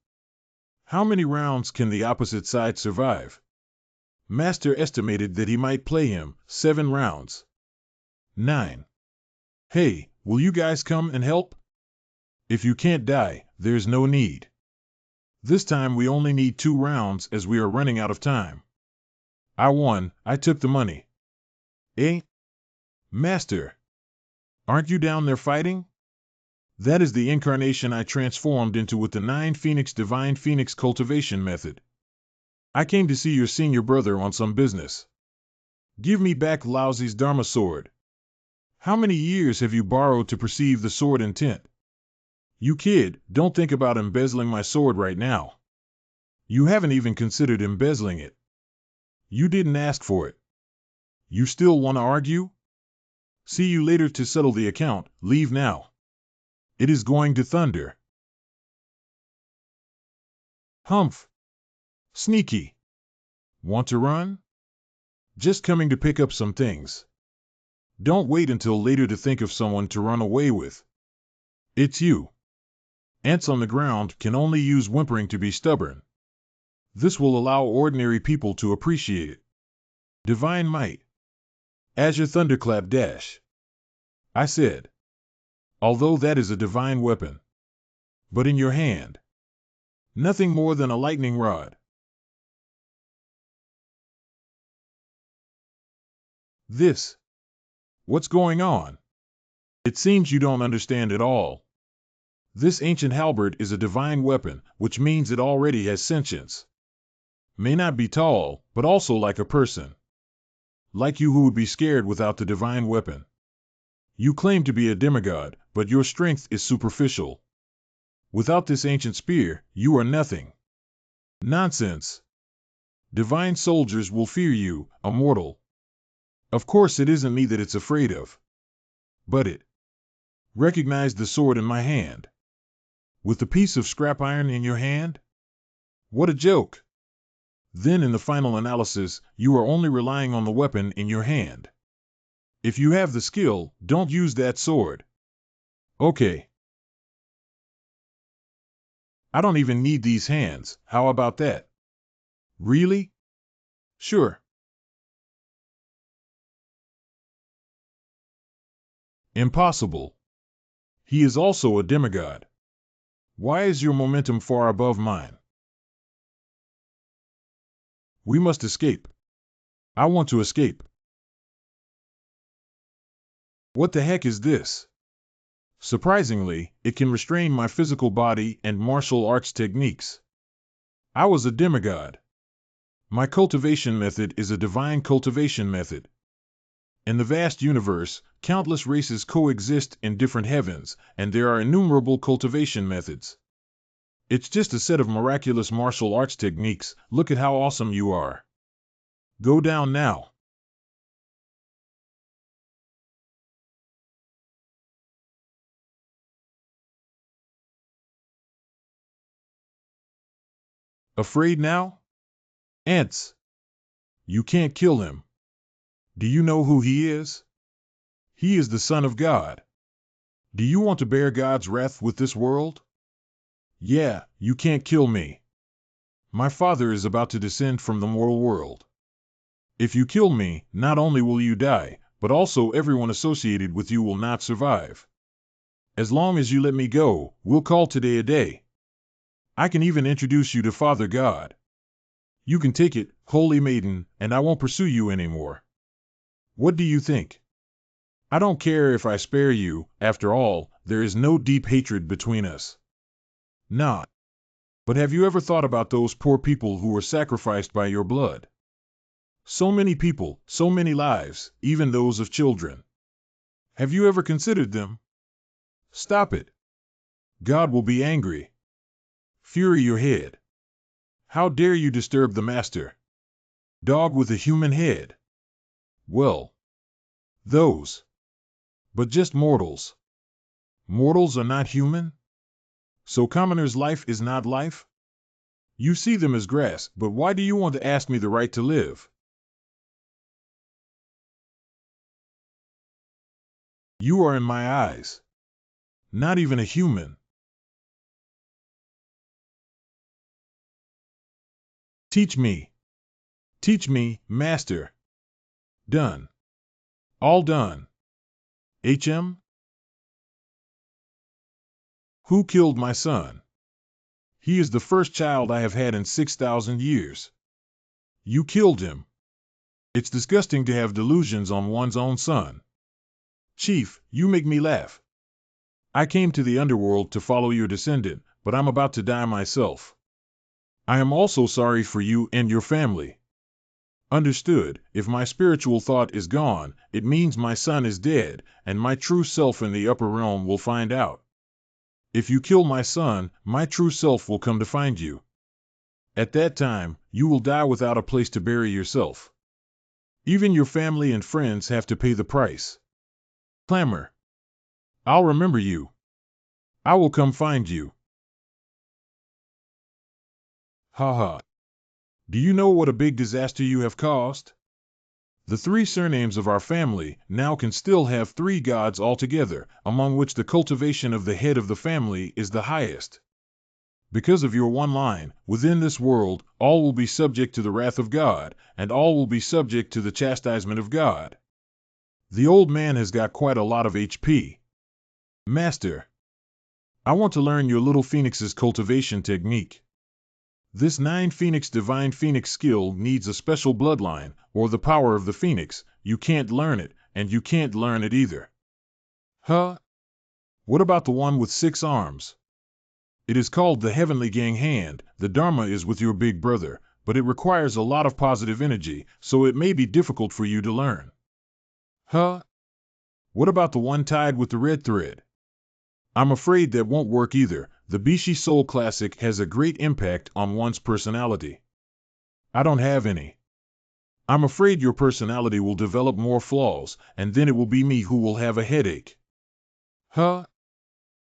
How many rounds can the opposite side survive? Master estimated that he might play him 7 rounds. 9. Hey, will you guys come and help? If you can't die, there's no need. This time we only need 2 rounds as we are running out of time. I won, I took the money. Eh? Master, aren't you down there fighting? That is the incarnation I transformed into with the 9 Phoenix Divine Phoenix Cultivation Method. I came to see your senior brother on some business. Give me back Laozi's Dharma sword. How many years have you borrowed to perceive the sword intent? You kid, don't think about embezzling my sword right now. You haven't even considered embezzling it. You didn't ask for it. You still want to argue? See you later to settle the account, leave now. It is going to thunder. Humph. Sneaky. Want to run? Just coming to pick up some things. Don't wait until later to think of someone to run away with. It's you. Ants on the ground can only use whimpering to be stubborn. This will allow ordinary people to appreciate it. Divine might. Azure thunderclap dash. I said. Although that is a divine weapon. But in your hand. Nothing more than a lightning rod. This. What's going on? It seems you don't understand at all. This ancient halberd is a divine weapon, which means it already has sentience. May not be tall, but also like a person. Like you who would be scared without the divine weapon. You claim to be a demigod, but your strength is superficial. Without this ancient spear, you are nothing. Nonsense. Divine soldiers will fear you, a mortal. Of course it isn't me that it's afraid of. But it. Recognize the sword in my hand. With the piece of scrap iron in your hand? What a joke! Then in the final analysis, you are only relying on the weapon in your hand. If you have the skill, don't use that sword. Okay. I don't even need these hands, how about that? Really? Sure. Impossible. He is also a demigod. Why is your momentum far above mine? We must escape. I want to escape. What the heck is this? Surprisingly, it can restrain my physical body and martial arts techniques. I was a demigod. My cultivation method is a divine cultivation method. In the vast universe, countless races coexist in different heavens, and there are innumerable cultivation methods. It's just a set of miraculous martial arts techniques. Look at how awesome you are. Go down now. Afraid now? Ants. You can't kill him. Do you know who he is? He is the Son of God. Do you want to bear God's wrath with this world? Yeah, you can't kill me. My Father is about to descend from the mortal world. If you kill me, not only will you die, but also everyone associated with you will not survive. As long as you let me go, we'll call today a day. I can even introduce you to Father God. You can take it, holy maiden, and I won't pursue you anymore. What do you think? I don't care if I spare you, after all, there is no deep hatred between us. Nah. But have you ever thought about those poor people who were sacrificed by your blood? So many people, so many lives, even those of children. Have you ever considered them? Stop it. God will be angry. Fury your head. How dare you disturb the master? Dog with a human head. Well. Those. But just mortals. Mortals are not human? So commoners' life is not life? You see them as grass, but why do you want to ask me the right to live? You are in my eyes. Not even a human. Teach me. Teach me, master. Done. All done. HM? Who killed my son? He is the first child I have had in 6,000 years. You killed him. It's disgusting to have delusions on one's own son. Chief, you make me laugh. I came to the underworld to follow your descendant, but I'm about to die myself. I am also sorry for you and your family. Understood, if my spiritual thought is gone, it means my son is dead, and my true self in the upper realm will find out. If you kill my son, my true self will come to find you. At that time, you will die without a place to bury yourself. Even your family and friends have to pay the price. Clamor. I'll remember you. I will come find you. Ha ha. Do you know what a big disaster you have caused? The three surnames of our family now can still have three gods altogether, among which the cultivation of the head of the family is the highest. Because of your one line, within this world, all will be subject to the wrath of God, and all will be subject to the chastisement of God. The old man has got quite a lot of HP. Master, I want to learn your little phoenix's cultivation technique. This 9 Phoenix Divine Phoenix skill needs a special bloodline, or the power of the Phoenix. You can't learn it, and you can't learn it either. Huh? What about the one with 6 arms? It is called the Heavenly Gang Hand. The Dharma is with your big brother, but it requires a lot of positive energy, so it may be difficult for you to learn. Huh? What about the one tied with the red thread? I'm afraid that won't work either. The Bishi Soul Classic has a great impact on one's personality. I don't have any. I'm afraid your personality will develop more flaws, and then it will be me who will have a headache. Huh?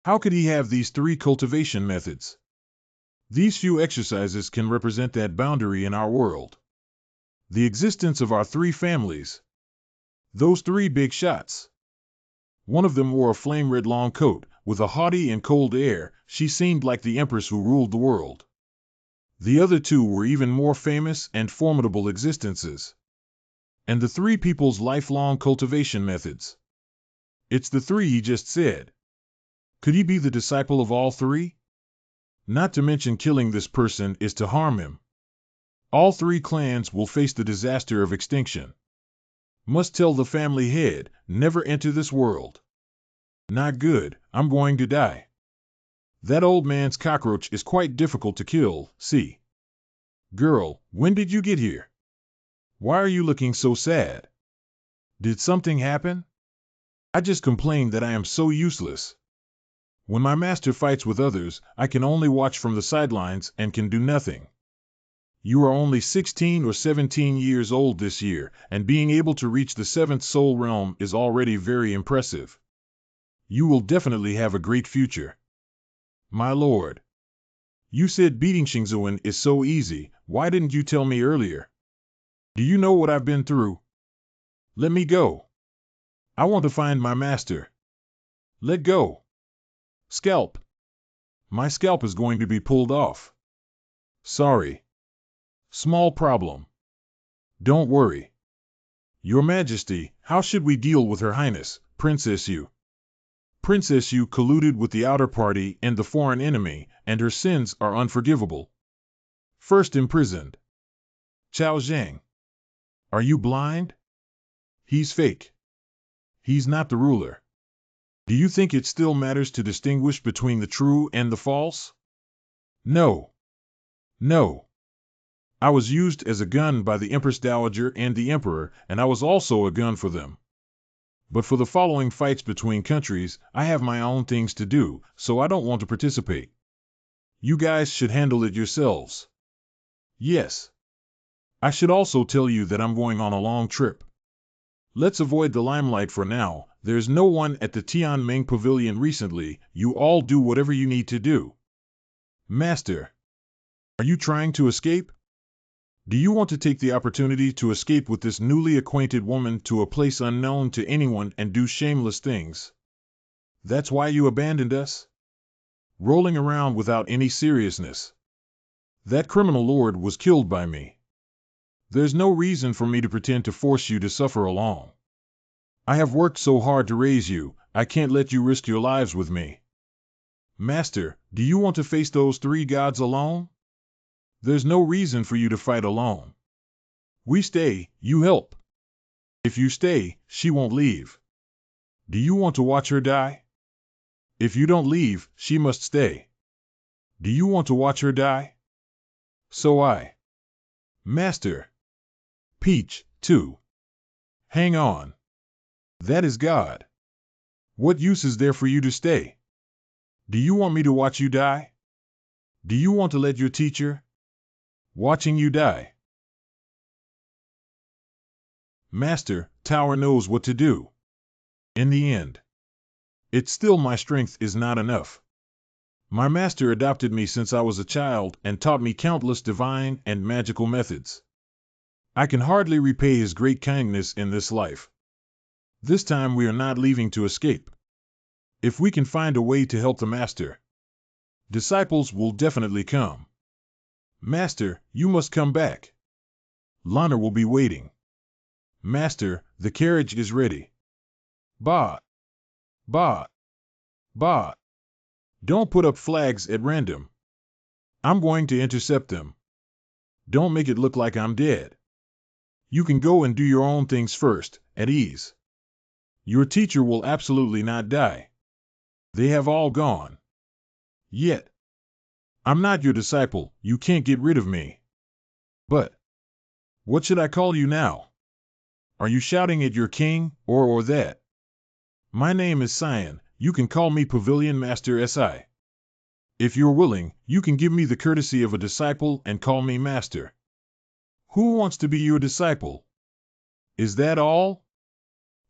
How could he have these 3 cultivation methods? These few exercises can represent that boundary in our world. The existence of our 3 families. Those 3 big shots. One of them wore a flame-red long coat. With a haughty and cold air, she seemed like the empress who ruled the world. The other 2 were even more famous and formidable existences. And the 3 people's lifelong cultivation methods. It's the 3 he just said. Could he be the disciple of all 3? Not to mention killing this person is to harm him. All 3 clans will face the disaster of extinction. Must tell the family head, never enter this world. Not good, I'm going to die. That old man's cockroach is quite difficult to kill, see. Girl, when did you get here? Why are you looking so sad? Did something happen? I just complained that I am so useless. When my master fights with others, I can only watch from the sidelines and can do nothing. You are only 16 or 17 years old this year, and being able to reach the 7th soul realm is already very impressive. You will definitely have a great future. My lord. You said beating Xingzuan is so easy, why didn't you tell me earlier? Do you know what I've been through? Let me go. I want to find my master. Let go. Scalp. My scalp is going to be pulled off. Sorry. Small problem. Don't worry. Your Majesty, how should we deal with Her Highness, Princess Yu? Princess Yu colluded with the outer party and the foreign enemy, and her sins are unforgivable. First imprisoned. Chao Zhang. Are you blind? He's fake. He's not the ruler. Do you think it still matters to distinguish between the true and the false? No. No. I was used as a gun by the Empress Dowager and the Emperor, and I was also a gun for them. But for the following fights between countries, I have my own things to do, so I don't want to participate. You guys should handle it yourselves. Yes. I should also tell you that I'm going on a long trip. Let's avoid the limelight for now. There's no one at the Tianming Pavilion recently. You all do whatever you need to do. Master. Are you trying to escape? Do you want to take the opportunity to escape with this newly acquainted woman to a place unknown to anyone and do shameless things? That's why you abandoned us? Rolling around without any seriousness. That criminal lord was killed by me. There's no reason for me to pretend to force you to suffer along. I have worked so hard to raise you, I can't let you risk your lives with me. Master, do you want to face those 3 gods alone? There's no reason for you to fight alone. We stay, you help. If you stay, she won't leave. Do you want to watch her die? If you don't leave, she must stay. Do you want to watch her die? So I. Master. Peach, too. Hang on. That is God. What use is there for you to stay? Do you want me to watch you die? Do you want to let your teacher? Watching you die. Master, Tower knows what to do. In the end. It's still my strength is not enough. My master adopted me since I was a child and taught me countless divine and magical methods. I can hardly repay his great kindness in this life. This time we are not leaving to escape. If we can find a way to help the Master, disciples will definitely come. Master, you must come back. Lana will be waiting. Master, the carriage is ready. Ba, ba, ba. Don't put up flags at random. I'm going to intercept them. Don't make it look like I'm dead. You can go and do your own things first, at ease. Your teacher will absolutely not die. They have all gone. Yet. I'm not your disciple, you can't get rid of me. But. What should I call you now? Are you shouting at your king, or that? My name is Cyan, you can call me Pavilion Master Si. If you're willing, you can give me the courtesy of a disciple and call me Master. Who wants to be your disciple? Is that all?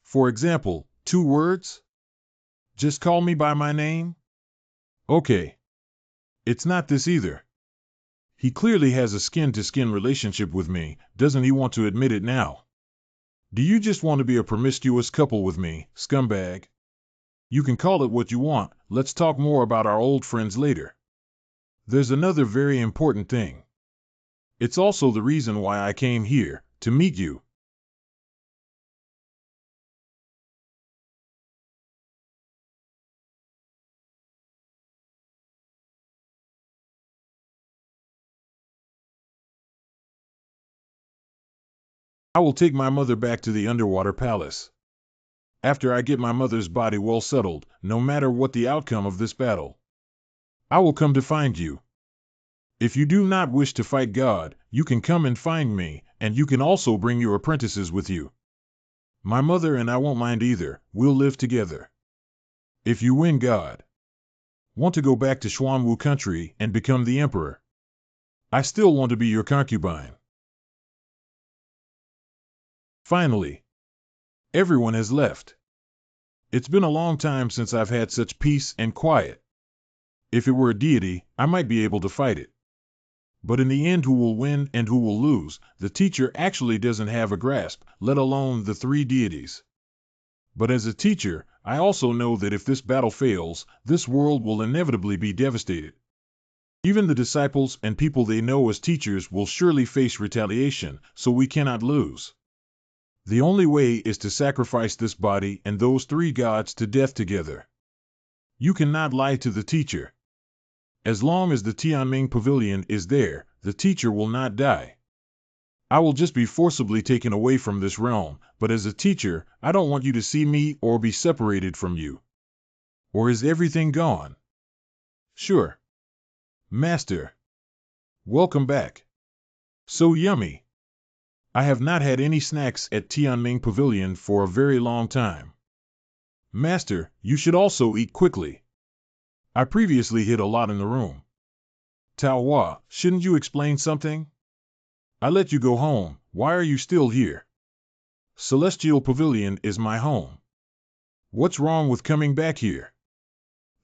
For example, 2 words? Just call me by my name? Okay. It's not this either. He clearly has a skin-to-skin relationship with me, doesn't he want to admit it now? Do you just want to be a promiscuous couple with me, scumbag? You can call it what you want, let's talk more about our old friends later. There's another very important thing. It's also the reason why I came here, to meet you. I will take my mother back to the underwater palace. After I get my mother's body well settled, no matter what the outcome of this battle, I will come to find you. If you do not wish to fight God, you can come and find me, and you can also bring your apprentices with you. My mother and I won't mind either, we'll live together. If you win God, want to go back to Xuanwu country and become the emperor, I still want to be your concubine. Finally, everyone has left. It's been a long time since I've had such peace and quiet. If it were a deity, I might be able to fight it. But in the end, who will win and who will lose, the teacher actually doesn't have a grasp, let alone the 3 deities. But as a teacher, I also know that if this battle fails, this world will inevitably be devastated. Even the disciples and people they know as teachers will surely face retaliation, so we cannot lose. The only way is to sacrifice this body and those 3 gods to death together. You cannot lie to the teacher. As long as the Tianming Pavilion is there, the teacher will not die. I will just be forcibly taken away from this realm, but as a teacher, I don't want you to see me or be separated from you. Or is everything gone? Sure. Master. Welcome back. So yummy. I have not had any snacks at Tianming Pavilion for a very long time. Master, you should also eat quickly. I previously hid a lot in the room. Tao Hua, shouldn't you explain something? I let you go home, why are you still here? Celestial Pavilion is my home. What's wrong with coming back here?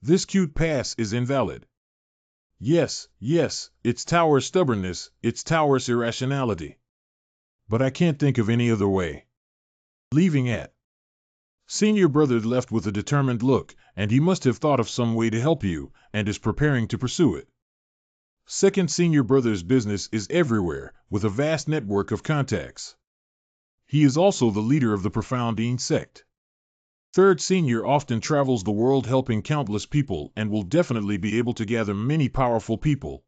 This cute pass is invalid. Yes, it's Tower's stubbornness, it's Tower's irrationality. But I can't think of any other way. Leaving at. Senior brother left with a determined look, and he must have thought of some way to help you, and is preparing to pursue it. Second senior brother's business is everywhere, with a vast network of contacts. He is also the leader of the Confronting sect. Third senior often travels the world helping countless people and will definitely be able to gather many powerful people.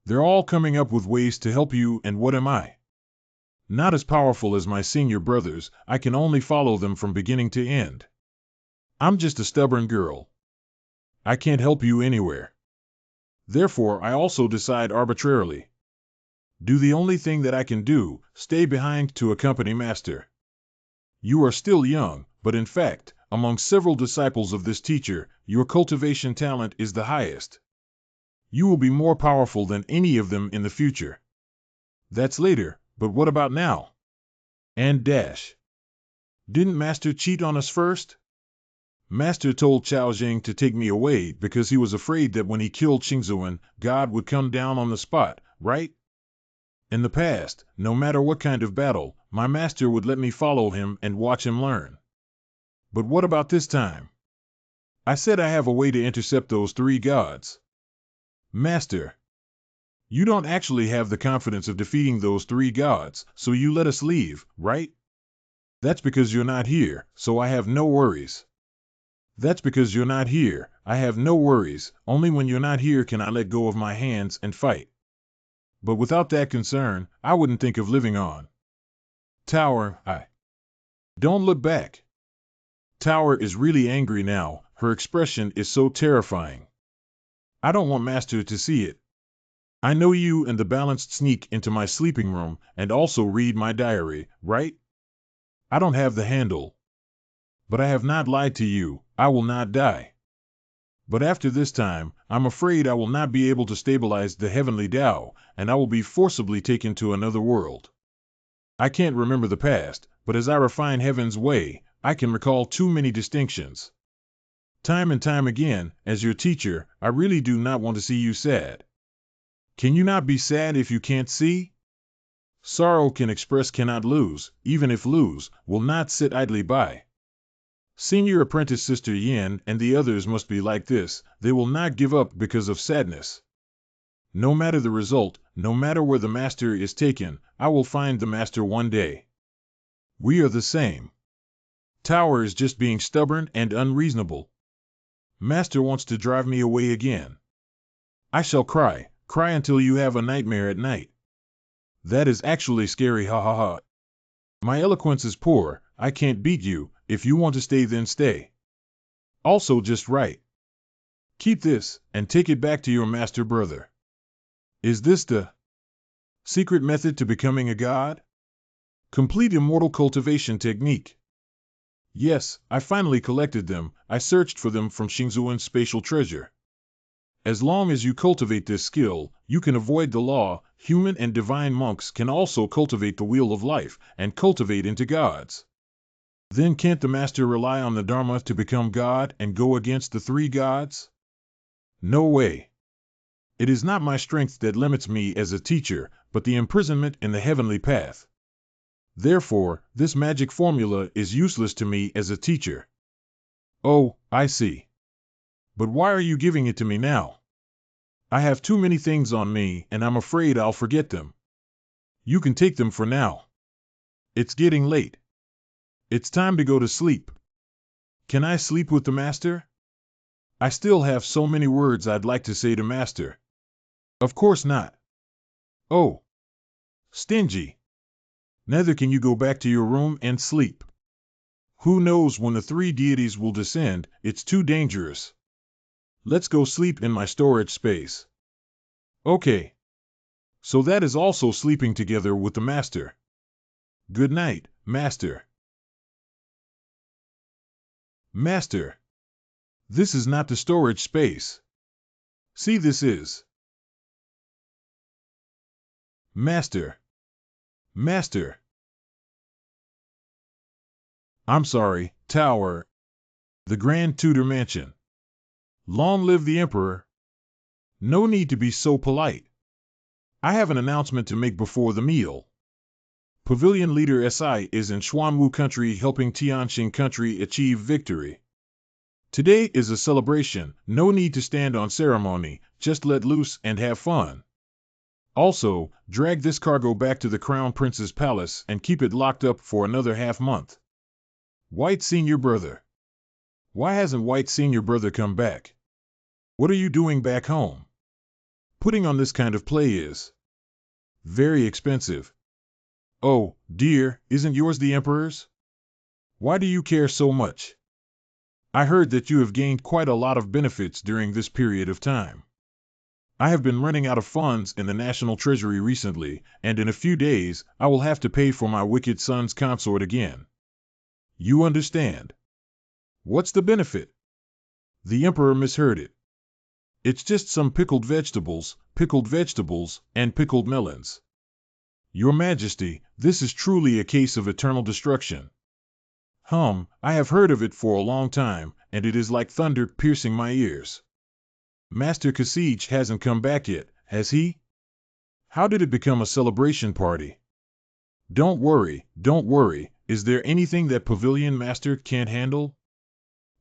They're all coming up with ways to help you, and what am I? Not as powerful as my senior brothers, I can only follow them from beginning to end. I'm just a stubborn girl. I can't help you anywhere. Therefore, I also decide arbitrarily. Do the only thing that I can do, stay behind to accompany Master. You are still young, but in fact, among several disciples of this teacher, your cultivation talent is the highest. You will be more powerful than any of them in the future. That's later, but what about now? And dash. Didn't Master cheat on us first? Master told Chao Jing to take me away because he was afraid that when he killed Qingzuan, God would come down on the spot, right? In the past, no matter what kind of battle, my master would let me follow him and watch him learn. But what about this time? I said I have a way to intercept those three gods. Master, you don't actually have the confidence of defeating those three gods, so you let us leave, right? That's because you're not here, so I have no worries. That's because you're not here, I have no worries. Only when you're not here can I let go of my hands and fight. But without that concern, I wouldn't think of living on. Tower, Don't look back. Tower is really angry now, her expression is so terrifying. I don't want Master to see it. I know you and the balanced sneak into my sleeping room and also read my diary, right? I don't have the handle. But I have not lied to you, I will not die. But after this time, I'm afraid I will not be able to stabilize the heavenly Tao, and I will be forcibly taken to another world. I can't remember the past, but as I refine heaven's way, I can recall too many distinctions. Time and time again, as your teacher, I really do not want to see you sad. Can you not be sad if you can't see? Sorrow can express cannot lose, even if lose, will not sit idly by. Senior apprentice Sister Yin and the others must be like this, they will not give up because of sadness. No matter the result, no matter where the master is taken, I will find the master one day. We are the same. Tower is just being stubborn and unreasonable. Master wants to drive me away again. I shall cry until you have a nightmare at night. That is actually scary, ha ha ha. My eloquence is poor, I can't beat you, if you want to stay then stay. Also just right. Keep this, and take it back to your master brother. Is this the secret method to becoming a god? Complete immortal cultivation technique. Yes, I finally collected them, I searched for them from Xingzuan's spatial treasure. As long as you cultivate this skill, you can avoid the law. Human and divine monks can also cultivate the wheel of life, and cultivate into gods. Then can't the master rely on the Dharma to become God and go against the three gods? No way. It is not my strength that limits me as a teacher, but the imprisonment in the heavenly path. Therefore, this magic formula is useless to me as a teacher. Oh, I see. But why are you giving it to me now? I have too many things on me, and I'm afraid I'll forget them. You can take them for now. It's getting late. It's time to go to sleep. Can I sleep with the master? I still have so many words I'd like to say to master. Of course not. Oh. Stingy. Neither can you go back to your room and sleep. Who knows when the three deities will descend, it's too dangerous. Let's go sleep in my storage space. Okay. So that is also sleeping together with the master. Good night, master. Master. This is not the storage space. See, this is. Master. Master. I'm sorry, Tower. The Grand Tudor Mansion. Long live the Emperor. No need to be so polite. I have an announcement to make before the meal. Pavilion Leader SI is in Xuanwu Country helping Tianxing Country achieve victory. Today is a celebration, no need to stand on ceremony, just let loose and have fun. Also, drag this cargo back to the Crown Prince's palace and keep it locked up for another half-month. White Senior Brother. Why hasn't White Senior Brother come back? What are you doing back home? Putting on this kind of play is very expensive. Oh, dear, isn't yours the Emperor's? Why do you care so much? I heard that you have gained quite a lot of benefits during this period of time. I have been running out of funds in the National Treasury recently, and in a few days, I will have to pay for my wicked son's consort again. You understand? What's the benefit? The Emperor misheard it. It's just some pickled vegetables, and pickled melons. Your Majesty, this is truly a case of eternal destruction. I have heard of it for a long time, and it is like thunder piercing my ears. Master Kasich hasn't come back yet, has he? How did it become a celebration party? Don't worry, don't worry. Is there anything that Pavilion Master can't handle?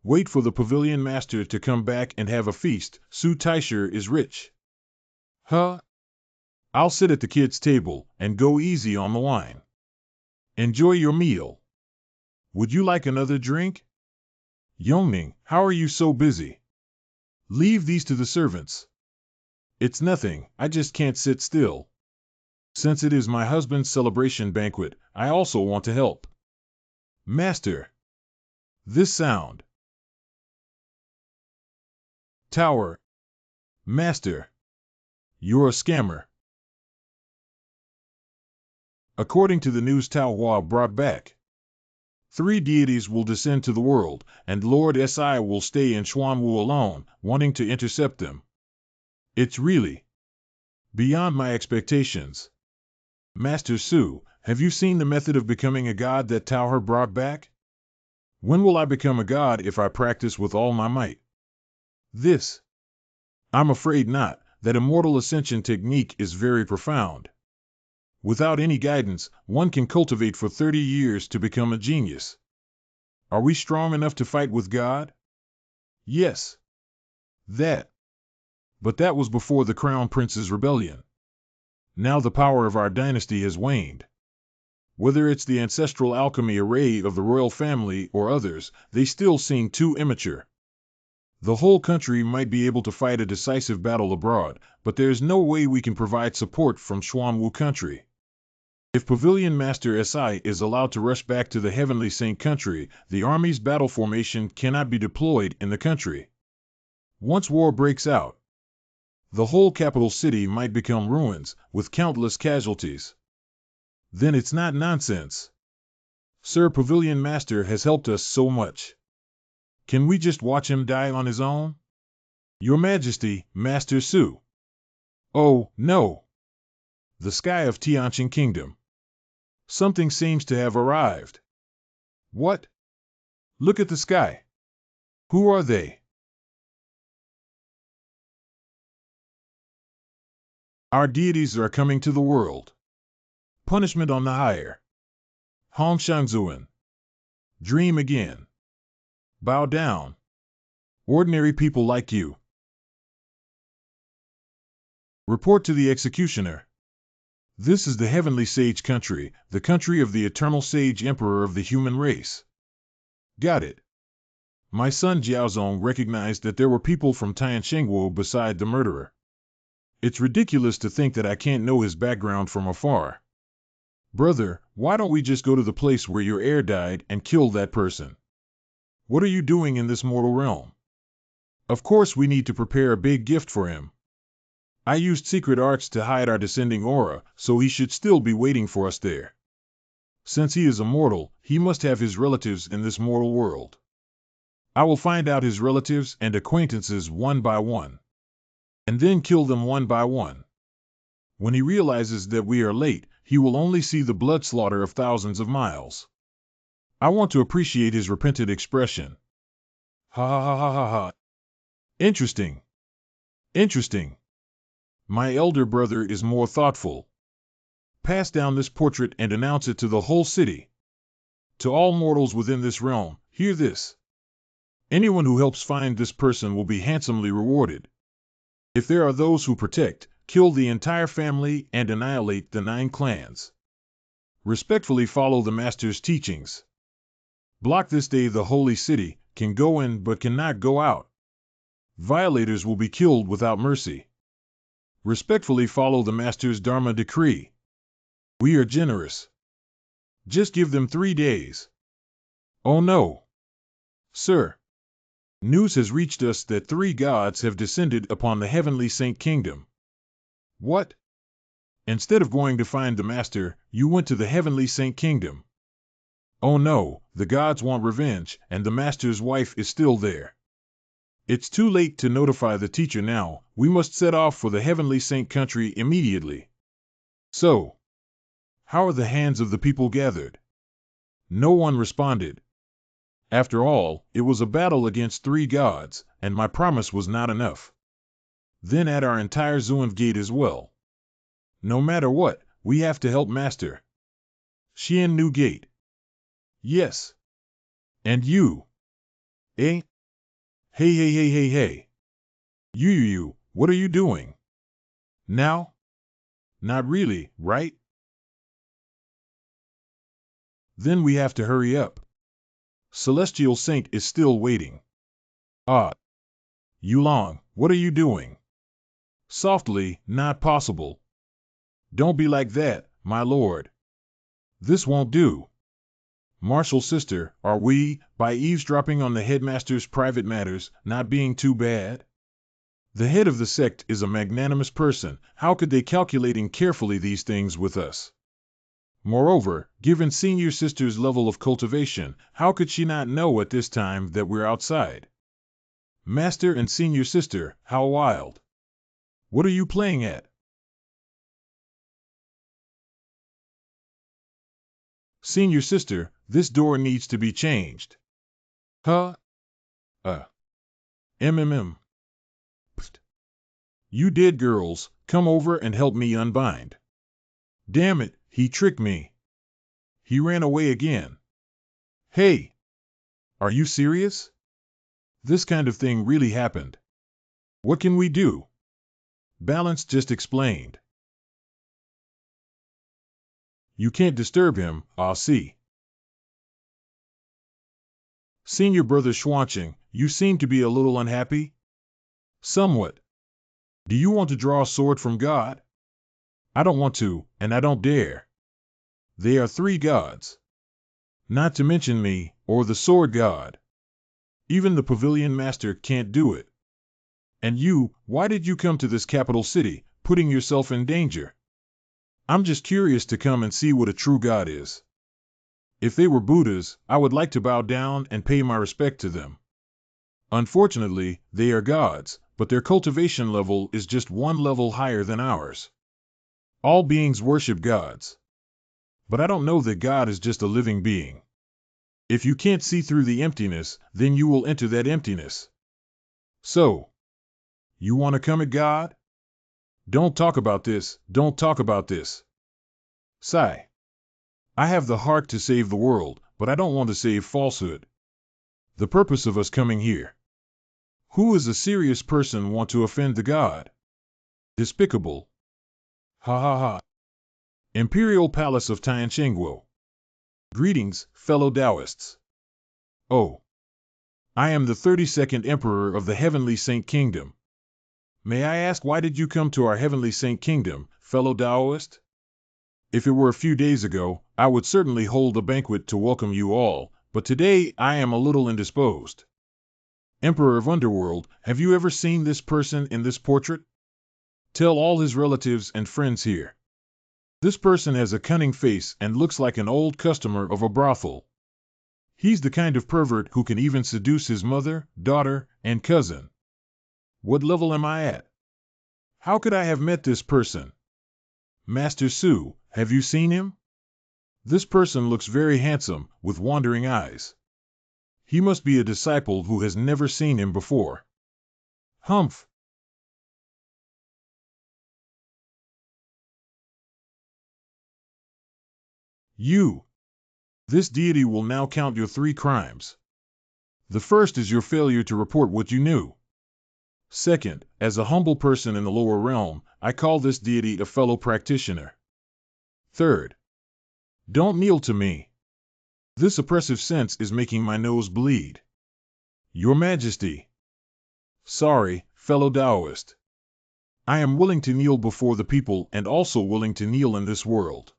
Wait for the Pavilion Master to come back and have a feast. Su Taisher is rich. Huh? I'll sit at the kids' table and go easy on the wine. Enjoy your meal. Would you like another drink? Yongning, how are you so busy? Leave these to the servants. It's nothing, I just can't sit still. Since it is my husband's celebration banquet, I also want to help. Master. This sound. Tower. Master. You're a scammer. According to the news Tao Hua brought back, 3 deities will descend to the world, and Lord Si will stay in Xuanwu alone, wanting to intercept them. It's really beyond my expectations. Master Su, have you seen the method of becoming a god that Tao brought back? When will I become a god if I practice with all my might? This. I'm afraid not. That immortal ascension technique is very profound. Without any guidance, one can cultivate for 30 years to become a genius. Are we strong enough to fight with God? Yes. That. But that was before the Crown Prince's rebellion. Now the power of our dynasty has waned. Whether it's the ancestral alchemy array of the royal family or others, they still seem too immature. The whole country might be able to fight a decisive battle abroad, but there's no way we can provide support from Xuanwu country. If Pavilion Master Si is allowed to rush back to the Heavenly Saint country, the army's battle formation cannot be deployed in the country. Once war breaks out, the whole capital city might become ruins, with countless casualties. Then it's not nonsense. Sir Pavilion Master has helped us so much. Can we just watch him die on his own? Your Majesty, Master Su. Oh, no. The sky of Tianqing Kingdom. Something seems to have arrived. What? Look at the sky. Who are they? Our deities are coming to the world. Punishment on the higher. Hong Shangzuan. Dream again. Bow down. Ordinary people like you. Report to the executioner. This is the Heavenly Sage country, the country of the eternal Sage Emperor of the human race. Got it. My son Jiaozong recognized that there were people from Tianqingwu beside the murderer. It's ridiculous to think that I can't know his background from afar. Brother, why don't we just go to the place where your heir died and kill that person? What are you doing in this mortal realm? Of course we need to prepare a big gift for him. I used secret arts to hide our descending aura, so he should still be waiting for us there. Since he is immortal, he must have his relatives in this mortal world. I will find out his relatives and acquaintances one by one, and then kill them one by one. When he realizes that we are late, he will only see the blood slaughter of thousands of miles. I want to appreciate his repentant expression. Ha ha ha ha ha ha. Interesting. Interesting. My elder brother is more thoughtful. Pass down this portrait and announce it to the whole city. To all mortals within this realm, hear this. Anyone who helps find this person will be handsomely rewarded. If there are those who protect, kill the entire family and annihilate the 9 clans. Respectfully follow the Master's teachings. Block this day the holy city, can go in but cannot go out. Violators will be killed without mercy. Respectfully follow the Master's Dharma decree. We are generous. Just give them 3 days. Oh no. Sir. News has reached us that 3 gods have descended upon the Heavenly Saint Kingdom. What? Instead of going to find the Master, you went to the Heavenly Saint Kingdom. Oh no, the gods want revenge, and the Master's wife is still there. It's too late to notify the teacher now, we must set off for the Heavenly Saint country immediately. So, how are the hands of the people gathered? No one responded. After all, it was a battle against 3 gods, and my promise was not enough. Then add our entire Zunv gate as well. No matter what, we have to help Master. Xian Newgate. Yes. And you. Eh? Hey, hey, hey, hey, hey. You, what are you doing? Now? Not really, right? Then we have to hurry up. Celestial Saint is still waiting. Ah. Yulong, what are you doing? Softly, not possible. Don't be like that, my lord. This won't do. Martial sister, are we, by eavesdropping on the headmaster's private matters, not being too bad? The head of the sect is a magnanimous person. How could they calculating carefully these things with us? Moreover, given senior sister's level of cultivation, how could she not know at this time that we're outside? Master and senior sister, how wild. What are you playing at? Senior sister, this door needs to be changed. Huh? MMM. Psst. You dead girls, come over and help me unbind. Damn it, he tricked me. He ran away again. Hey! Are you serious? This kind of thing really happened. What can we do? Balance just explained. You can't disturb him, I'll see. Senior brother Schwanching, you seem to be a little unhappy? Somewhat. Do you want to draw a sword from God? I don't want to, and I don't dare. They are 3 gods. Not to mention me, or the sword god. Even the pavilion master can't do it. And you, why did you come to this capital city, putting yourself in danger? I'm just curious to come and see what a true god is. If they were Buddhas, I would like to bow down and pay my respect to them. Unfortunately, they are gods, but their cultivation level is just 1 level higher than ours. All beings worship gods. But I don't know that God is just a living being. If you can't see through the emptiness, then you will enter that emptiness. So, you want to come at God? Don't talk about this, don't talk about this. Sigh. I have the heart to save the world, but I don't want to save falsehood. The purpose of us coming here. Who is a serious person want to offend the God? Despicable. Ha ha ha. Imperial Palace of Tianchengguo. Greetings, fellow Taoists. Oh. I am the 32nd Emperor of the Heavenly Saint Kingdom. May I ask why did you come to our Heavenly Saint Kingdom, fellow Taoist? If it were a few days ago, I would certainly hold a banquet to welcome you all, but today I am a little indisposed. Emperor of Underworld, have you ever seen this person in this portrait? Tell all his relatives and friends here. This person has a cunning face and looks like an old customer of a brothel. He's the kind of pervert who can even seduce his mother, daughter, and cousin. What level am I at? How could I have met this person? Master Su, have you seen him? This person looks very handsome, with wandering eyes. He must be a disciple who has never seen him before. Humph! You! This deity will now count your 3 crimes. The first is your failure to report what you knew. Second, as a humble person in the lower realm, I call this deity a fellow practitioner. Third, don't kneel to me. This oppressive sense is making my nose bleed. Your Majesty. Sorry, fellow Taoist. I am willing to kneel before the people and also willing to kneel in this world.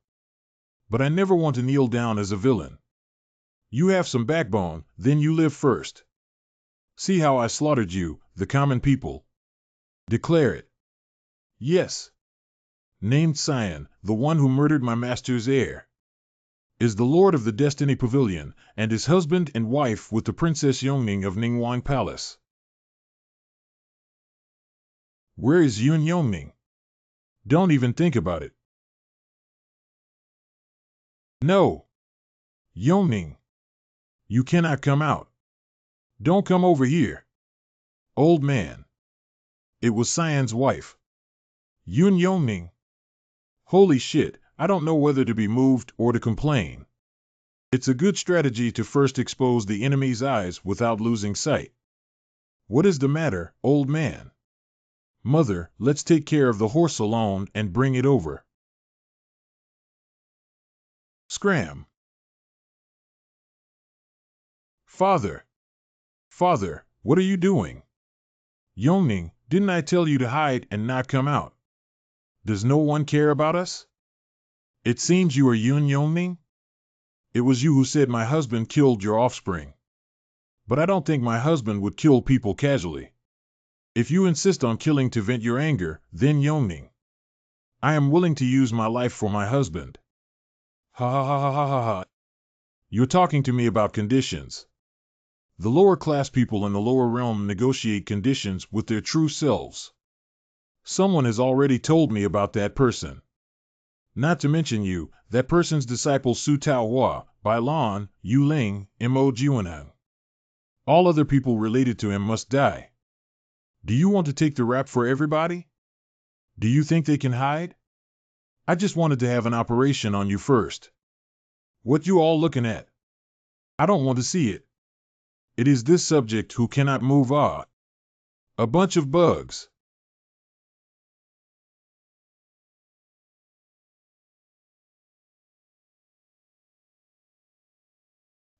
But I never want to kneel down as a villain. You have some backbone, then you live first. See how I slaughtered you, the common people. Declare it. Yes. Named Cyan, the one who murdered my master's heir, is the lord of the Destiny Pavilion, and is husband and wife with the Princess Yongning of Ningguang Palace. Where is Yun Yongning? Don't even think about it. No. Yongning. You cannot come out. Don't come over here. Old man. It was Cyan's wife. Yun Yongning. Holy shit, I don't know whether to be moved or to complain. It's a good strategy to first expose the enemy's eyes without losing sight. What is the matter, old man? Mother, let's take care of the horse alone and bring it over. Scram. Father. Father, what are you doing? Yongning, didn't I tell you to hide and not come out? Does no one care about us? It seems you are Yun Yongning? It was you who said my husband killed your offspring. But I don't think my husband would kill people casually. If you insist on killing to vent your anger, then Yongning. I am willing to use my life for my husband. Ha ha ha ha ha ha. You're talking to me about conditions. The lower class people in the lower realm negotiate conditions with their true selves. Someone has already told me about that person. Not to mention you, that person's disciple Su Tao Hua, Bai Lan, Yu Ling, Mo Jiuanang. All other people related to him must die. Do you want to take the rap for everybody? Do you think they can hide? I just wanted to have an operation on you first. What you all looking at? I don't want to see it. It is this subject who cannot move a bunch of bugs.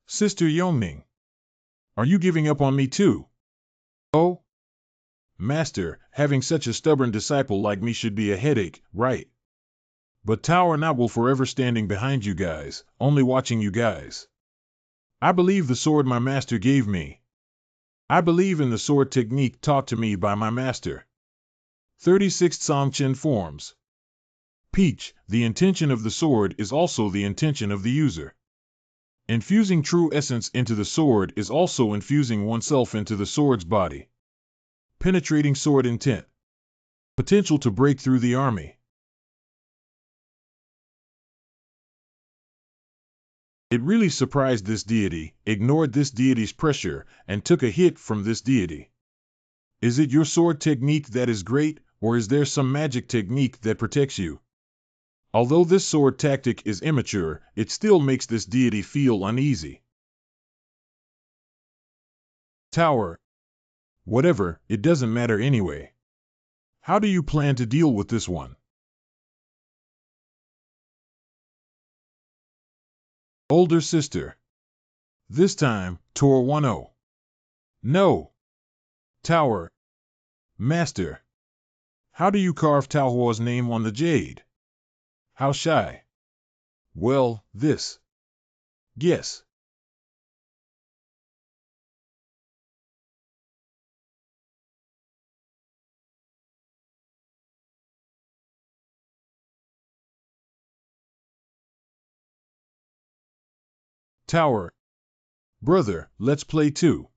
Sister Yongning, are you giving up on me too? Oh? Master, having such a stubborn disciple like me should be a headache, right? But Tower Knot will forever standing behind you guys, only watching you guys. I believe the sword my master gave me. I believe in the sword technique taught to me by my master. 36 Songchen forms. Peach, the intention of the sword is also the intention of the user. Infusing true essence into the sword is also infusing oneself into the sword's body. Penetrating sword intent. Potential to break through the army. It really surprised this deity, ignored this deity's pressure, and took a hit from this deity. Is it your sword technique that is great, or is there some magic technique that protects you? Although this sword tactic is immature, it still makes this deity feel uneasy. Tower. Whatever, it doesn't matter anyway. How do you plan to deal with this one? Older sister. This time, Tor 1-0. No. Tower. Master. How do you carve Tao Hua's name on the jade? How shy? Well, this. Guess. Tower. Brother, let's play too.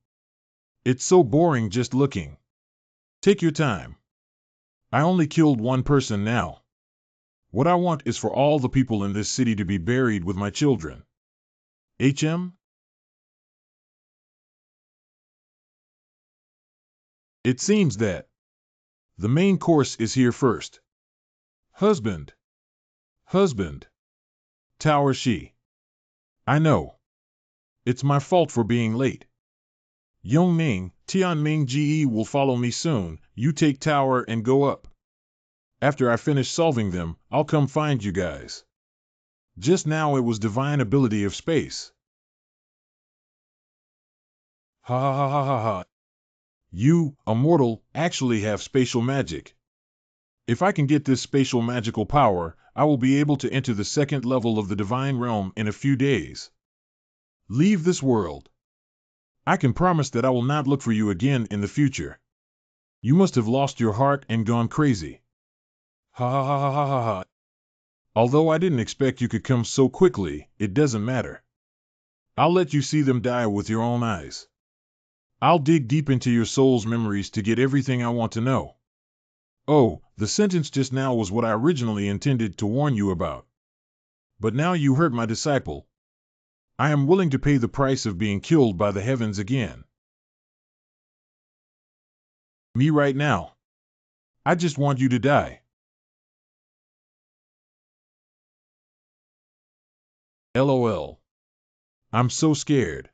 It's so boring just looking. Take your time. I only killed one person now. What I want is for all the people in this city to be buried with my children. HM? It seems that the main course is here first. Husband. Husband. Tower she. I know. It's my fault for being late. Yongning, Tianming Ge will follow me soon. You take tower and go up. After I finish solving them, I'll come find you guys. Just now it was divine ability of space. Ha ha ha ha ha ha. You, a mortal, actually have spatial magic. If I can get this spatial magical power, I will be able to enter the second level of the divine realm in a few days. Leave this world. I can promise that I will not look for you again in the future. You must have lost your heart and gone crazy. Ha ha ha ha ha ha. Although I didn't expect you could come so quickly, it doesn't matter. I'll let you see them die with your own eyes. I'll dig deep into your soul's memories to get everything I want to know. Oh, the sentence just now was what I originally intended to warn you about. But now you hurt my disciple. I am willing to pay the price of being killed by the heavens again. Me right now. I just want you to die. LOL. I'm so scared.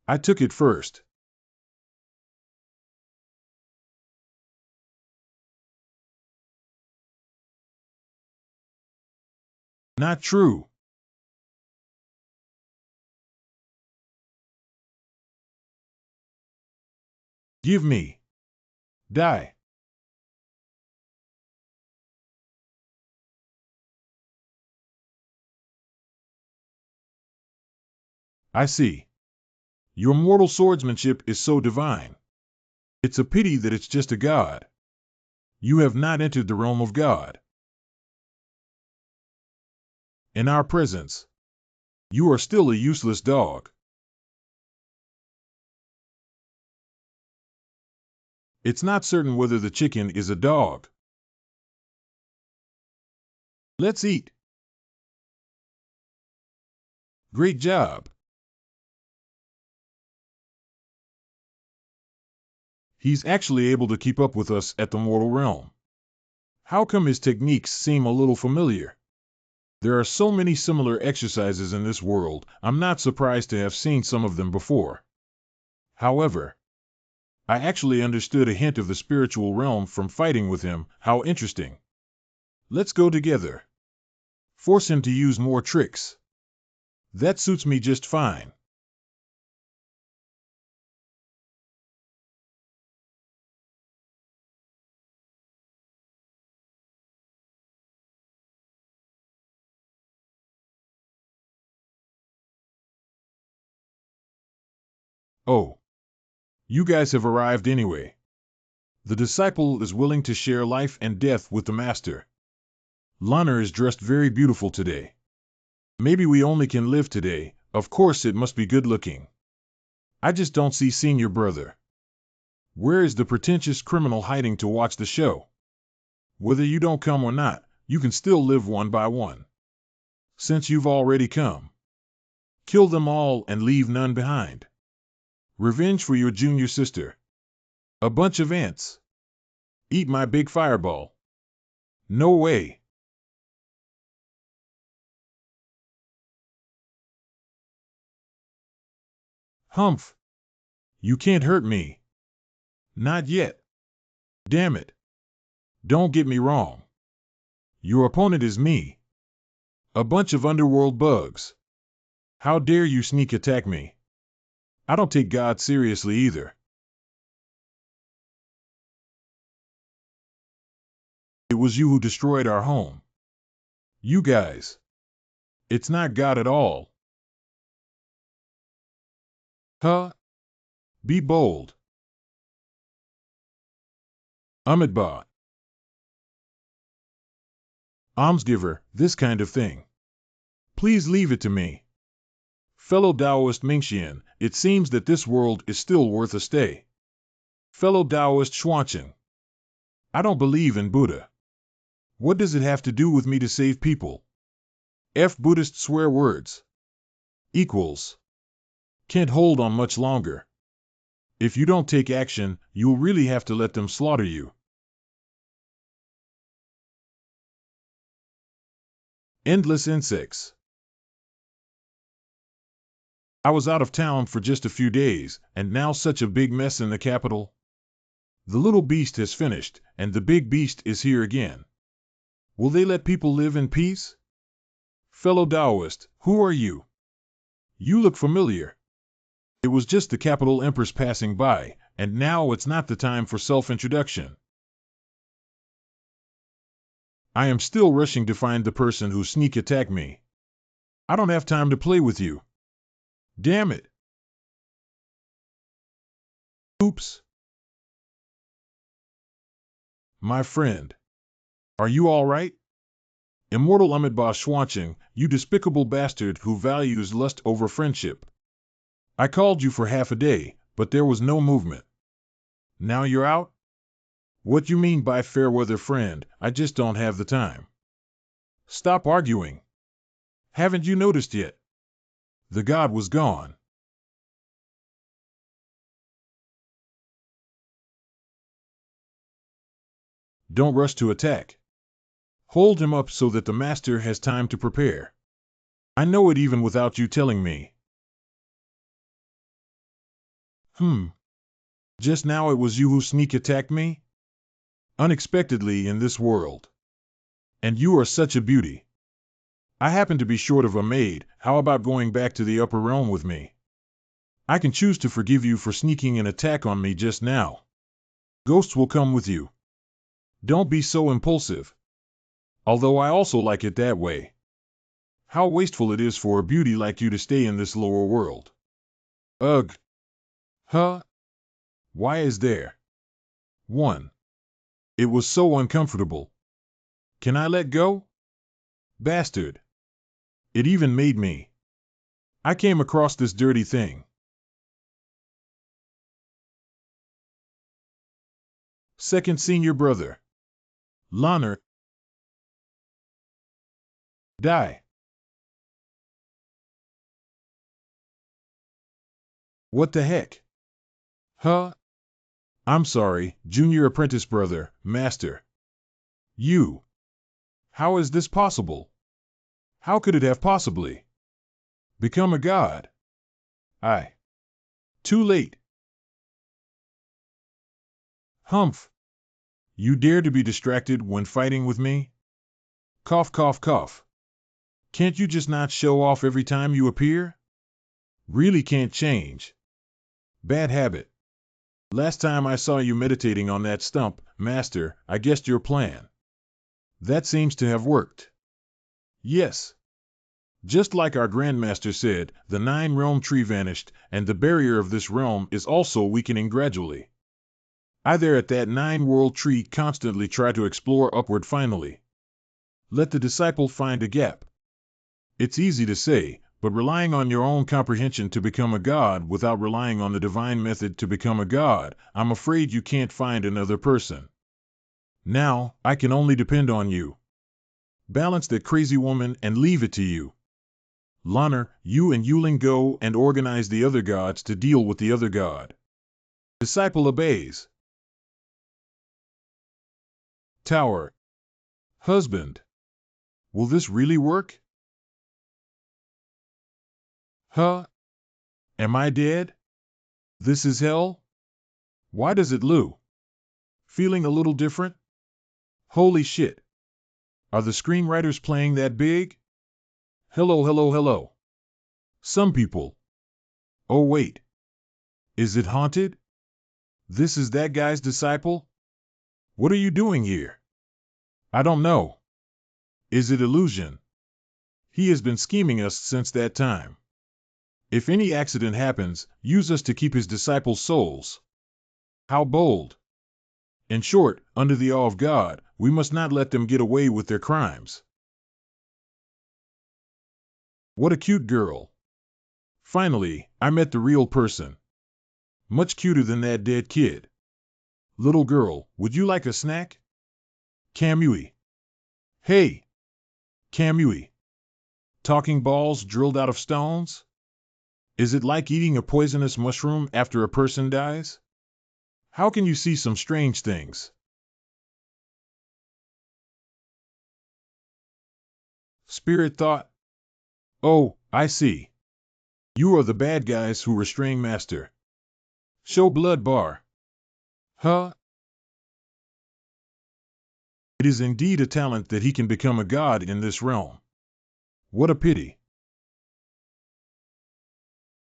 I took it first. Not true. Give me. Die. I see. Your mortal swordsmanship is so divine. It's a pity that it's just a god. You have not entered the realm of God. In our presence, you are still a useless dog. It's not certain whether the chicken is a dog. Let's eat. Great job. He's actually able to keep up with us at the mortal realm. How come his techniques seem a little familiar? There are so many similar exercises in this world, I'm not surprised to have seen some of them before. However, I actually understood a hint of the spiritual realm from fighting with him. How interesting. Let's go together. Force him to use more tricks. That suits me just fine. Oh, you guys have arrived anyway. The disciple is willing to share life and death with the master. Lana is dressed very beautiful today. Maybe we only can live today. Of course it must be good looking. I just don't see senior brother. Where is the pretentious criminal hiding to watch the show? Whether you don't come or not, you can still live one by one. Since you've already come, kill them all and leave none behind. Revenge for your junior sister. A bunch of ants. Eat my big fireball. No way. Humph. You can't hurt me. Not yet. Damn it. Don't get me wrong. Your opponent is me. A bunch of underworld bugs. How dare you sneak attack me? I don't take God seriously either. It was you who destroyed our home. You guys. It's not God at all. Huh? Be bold. Amidba. Almsgiver, this kind of thing. Please leave it to me. Fellow Taoist Mingxian, it seems that this world is still worth a stay. Fellow Taoist Xuanchen. I don't believe in Buddha. What does it have to do with me to save people? F Buddhist swear words. Equals. Can't hold on much longer. If you don't take action, you'll really have to let them slaughter you. Endless insects. I was out of town for just a few days, and now such a big mess in the capital. The little beast has finished, and the big beast is here again. Will they let people live in peace? Fellow Taoist, who are you? You look familiar. It was just the capital empress passing by, and now it's not the time for self-introduction. I am still rushing to find the person who sneak attacked me. I don't have time to play with you. Damn it. Oops. My friend. Are you all right? Immortal Amidba Xuanqing, you despicable bastard who values lust over friendship. I called you for half a day, but there was no movement. Now you're out? What you mean by fair weather friend? I just don't have the time. Stop arguing. Haven't you noticed yet? The god was gone. Don't rush to attack. Hold him up so that the master has time to prepare. I know it even without you telling me. Just now it was you who sneak attacked me? Unexpectedly in this world. And you are such a beauty. I happen to be short of a maid. How about going back to the upper realm with me? I can choose to forgive you for sneaking an attack on me just now. Ghosts will come with you. Don't be so impulsive. Although I also like it that way. How wasteful it is for a beauty like you to stay in this lower world. Ugh. Huh? Why is there? 1. It was so uncomfortable. Can I let go? Bastard. It even made me. I came across this dirty thing. Second senior brother. Loner. Die. What the heck? Huh? I'm sorry, junior apprentice brother, master. You. How is this possible? How could it have possibly become a god? I. Too late. Humph. You dare to be distracted when fighting with me? Cough, cough, cough. Can't you just not show off every time you appear? Really can't change. Bad habit. Last time I saw you meditating on that stump, master, I guessed your plan. That seems to have worked. Yes. Just like our Grandmaster said, the 9-realm tree vanished, and the barrier of this realm is also weakening gradually. I there at that 9-world tree constantly try to explore upward finally. Let the disciple find a gap. It's easy to say, but relying on your own comprehension to become a god without relying on the divine method to become a god, I'm afraid you can't find another person. Now, I can only depend on you. Balance that crazy woman and leave it to you. Loner, you and Yulin go and organize the other gods to deal with the other god. Disciple obeys. Tower. Husband. Will this really work? Huh? Am I dead? This is hell? Why does it Lou? Feeling a little different? Holy shit. Are the screenwriters playing that big? Hello, hello, hello. Some people. Oh wait. Is it haunted? This is that guy's disciple? What are you doing here? I don't know. Is it illusion? He has been scheming us since that time. If any accident happens, use us to keep his disciples' souls. How bold. In short, under the awe of God, we must not let them get away with their crimes. What a cute girl. Finally, I met the real person. Much cuter than that dead kid. Little girl, would you like a snack? Kamui. Hey! Kamui. Talking balls drilled out of stones? Is it like eating a poisonous mushroom after a person dies? How can you see some strange things? Spirit thought. Oh, I see. You are the bad guys who restrain Master. Show blood bar. Huh? It is indeed a talent that he can become a god in this realm. What a pity.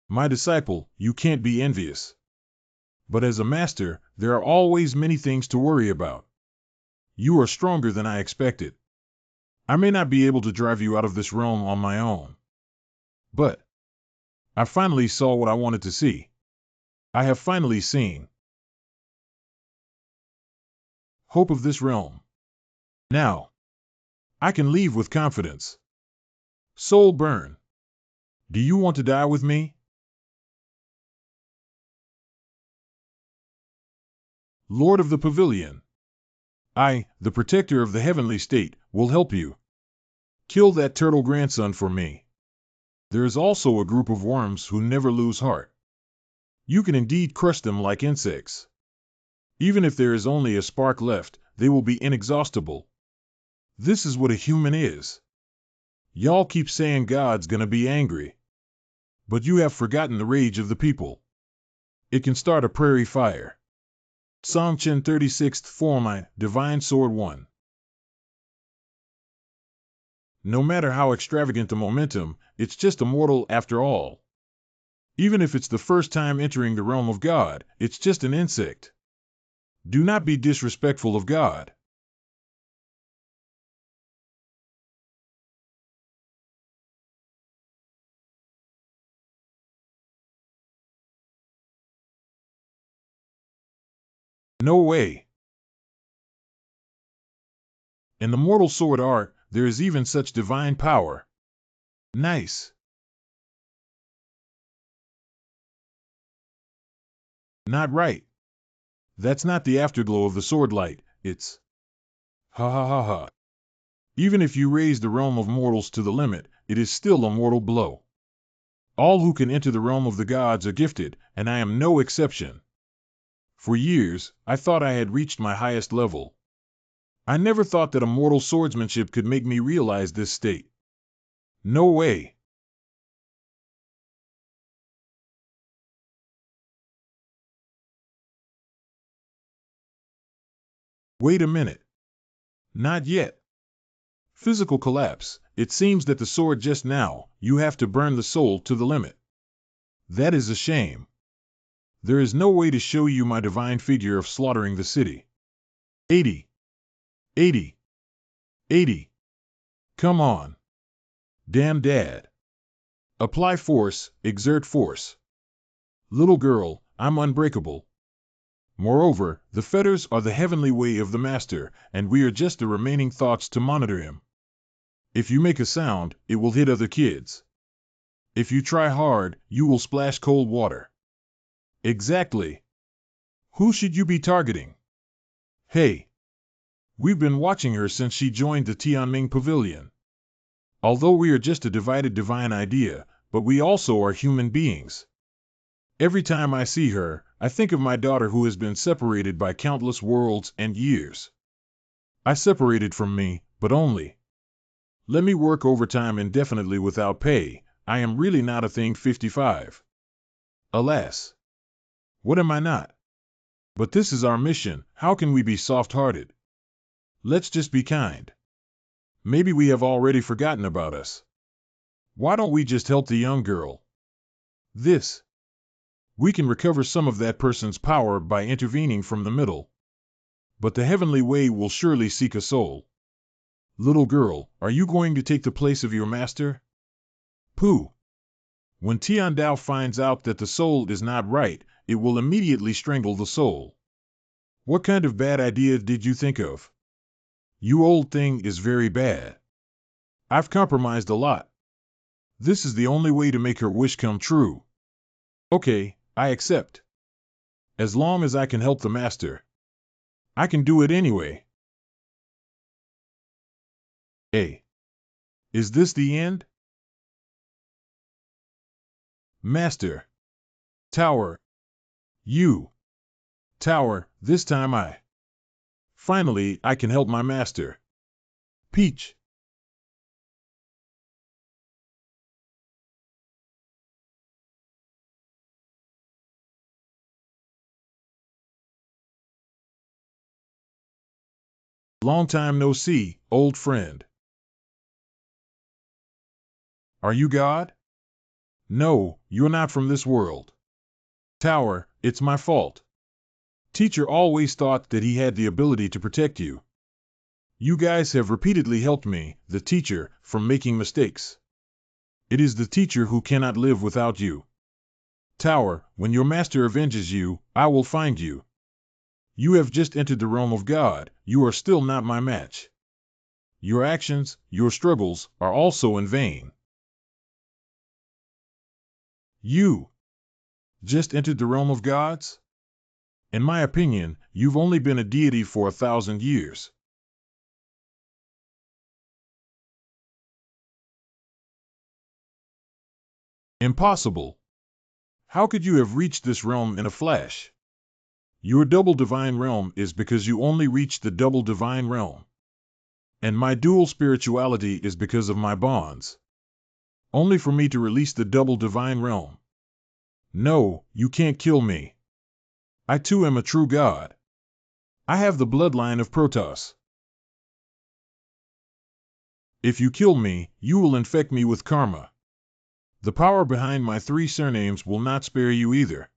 My disciple, you can't be envious. But as a master, there are always many things to worry about. You are stronger than I expected. I may not be able to drive you out of this realm on my own. But I finally saw what I wanted to see. I have finally seen hope of this realm. Now, I can leave with confidence. Soul burn. Do you want to die with me? Lord of the Pavilion. I, the protector of the heavenly state, will help you. Kill that turtle grandson for me. There is also a group of worms who never lose heart. You can indeed crush them like insects. Even if there is only a spark left, they will be inexhaustible. This is what a human is. Y'all keep saying God's gonna be angry. But you have forgotten the rage of the people. It can start a prairie fire. Psalm 36th form Divine Sword 1. No matter how extravagant the momentum, it's just a mortal after all. Even if it's the first time entering the realm of God, it's just an insect. Do not be disrespectful of God. No way. In the mortal sword art, there is even such divine power. Nice. Not right. That's not the afterglow of the sword light, it's ha ha ha ha. Even if you raise the realm of mortals to the limit, it is still a mortal blow. All who can enter the realm of the gods are gifted, and I am no exception. For years, I thought I had reached my highest level. I never thought that a mortal swordsmanship could make me realize this state. No way. Wait a minute. Not yet. Physical collapse. It seems that the sword just now, you have to burn the soul to the limit. That is a shame. There is no way to show you my divine figure of slaughtering the city. 80. 80. 80. Come on. Damn dad. Apply force, exert force. Little girl, I'm unbreakable. Moreover, the fetters are the heavenly way of the master, and we are just the remaining thoughts to monitor him. If you make a sound, it will hit other kids. If you try hard, you will splash cold water. Exactly. Who should you be targeting? Hey. We've been watching her since she joined the Tianming Pavilion. Although we are just a divided divine idea, but we also are human beings. Every time I see her, I think of my daughter who has been separated by countless worlds and years. I separated from me, but only. Let me work overtime indefinitely without pay. I am really not a thing 55. Alas. What am I not? But this is our mission. How can we be soft-hearted? Let's just be kind. Maybe we have already forgotten about us. Why don't we just help the young girl? This. We can recover some of that person's power by intervening from the middle. But the heavenly way will surely seek a soul. Little girl, are you going to take the place of your master? Pooh. When Tian Dao finds out that the soul is not right, it will immediately strangle the soul. What kind of bad idea did you think of? You old thing is very bad. I've compromised a lot. This is the only way to make her wish come true. Okay, I accept. As long as I can help the master. I can do it anyway. Hey. Is this the end? Master. Tower. You. Tower, this time I. Finally, I can help my master. Peach. Long time no see, old friend. Are you God? No, you're not from this world. Tower, it's my fault. Teacher always thought that he had the ability to protect you. You guys have repeatedly helped me, the teacher, from making mistakes. It is the teacher who cannot live without you. Tower, when your master avenges you, I will find you. You have just entered the realm of God, you are still not my match. Your actions, your struggles, are also in vain. You just entered the realm of gods? In my opinion, you've only been a deity for 1,000 years. Impossible. How could you have reached this realm in a flash? Your double divine realm is because you only reached the double divine realm. And my dual spirituality is because of my bonds. Only for me to release the double divine realm. No, you can't kill me. I too am a true god. I have the bloodline of Protoss. If you kill me, you will infect me with karma. The power behind my 3 surnames will not spare you either.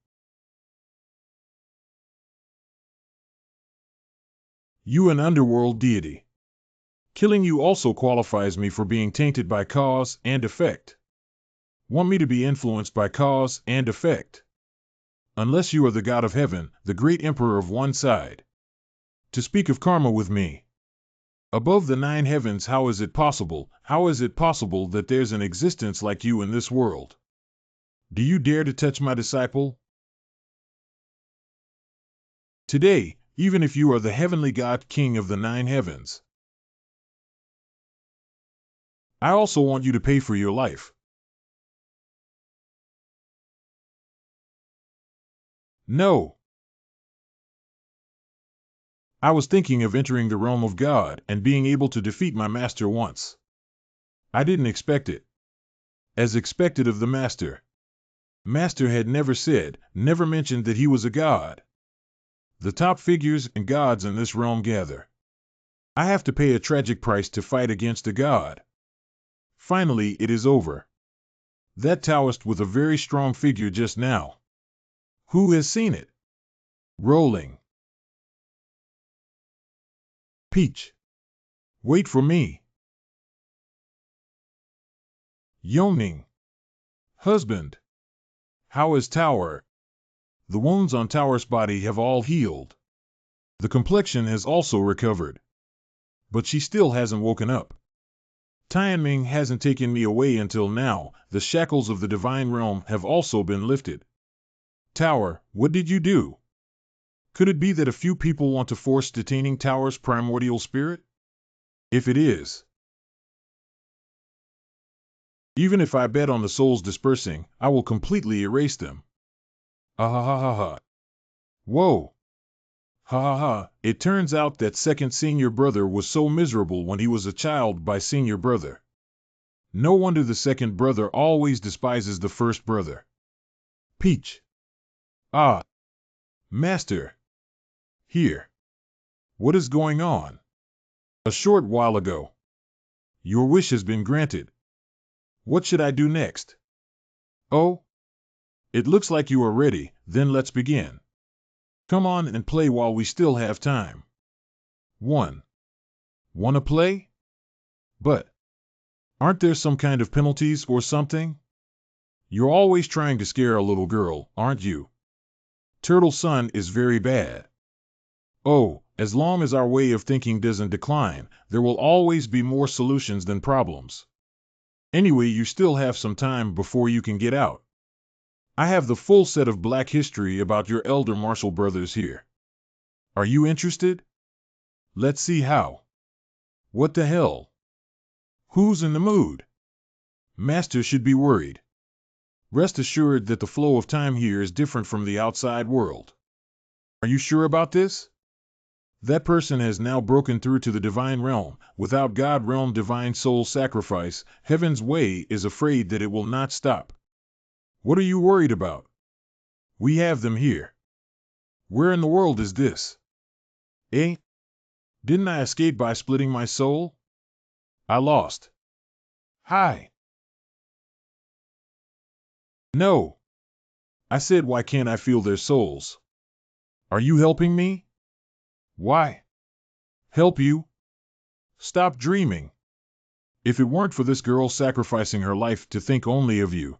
You an underworld deity. Killing you also qualifies me for being tainted by cause and effect. Want me to be influenced by cause and effect? Unless you are the god of heaven, the great emperor of one side. To speak of karma with me. Above the 9 heavens, how is it possible that there's an existence like you in this world? Do you dare to touch my disciple? Today, even if you are the heavenly God king of the 9 heavens. I also want you to pay for your life. No. I was thinking of entering the realm of God and being able to defeat my master once. I didn't expect it. As expected of the master. Master had never mentioned that he was a god. The top figures and gods in this realm gather. I have to pay a tragic price to fight against a god. Finally, it is over. That Taoist with a very strong figure just now. Who has seen it? Rolling. Peach. Wait for me. Yoning. Husband. How is Tower? The wounds on Tower's body have all healed. The complexion has also recovered. But she still hasn't woken up. Tianming hasn't taken me away until now. The shackles of the divine realm have also been lifted. Tower, what did you do? Could it be that a few people want to force detaining Tower's primordial spirit? If it is, even if I bet on the souls dispersing, I will completely erase them. Ha ha ha ha ha. Whoa. Ha ha ha. It turns out that second senior brother was so miserable when he was a child by senior brother. No wonder the second brother always despises the first brother. Peach. Ah. Master. Here. What is going on? A short while ago. Your wish has been granted. What should I do next? Oh? It looks like you are ready, then let's begin. Come on and play while we still have time. 1. Wanna play? But aren't there some kind of penalties or something? You're always trying to scare a little girl, aren't you? Turtle Sun is very bad. Oh, as long as our way of thinking doesn't decline, there will always be more solutions than problems. Anyway, you still have some time before you can get out. I have the full set of Black history about your elder Marshall brothers here. Are you interested? Let's see how. What the hell? Who's in the mood? Master should be worried. Rest assured that the flow of time here is different from the outside world. Are you sure about this? That person has now broken through to the divine realm. Without God realm divine soul sacrifice, heaven's way is afraid that it will not stop. What are you worried about? We have them here. Where in the world is this? Eh? Didn't I escape by splitting my soul? I lost. Hi. No. I said, why can't I feel their souls? Are you helping me? Why? Help you? Stop dreaming. If it weren't for this girl sacrificing her life to think only of you,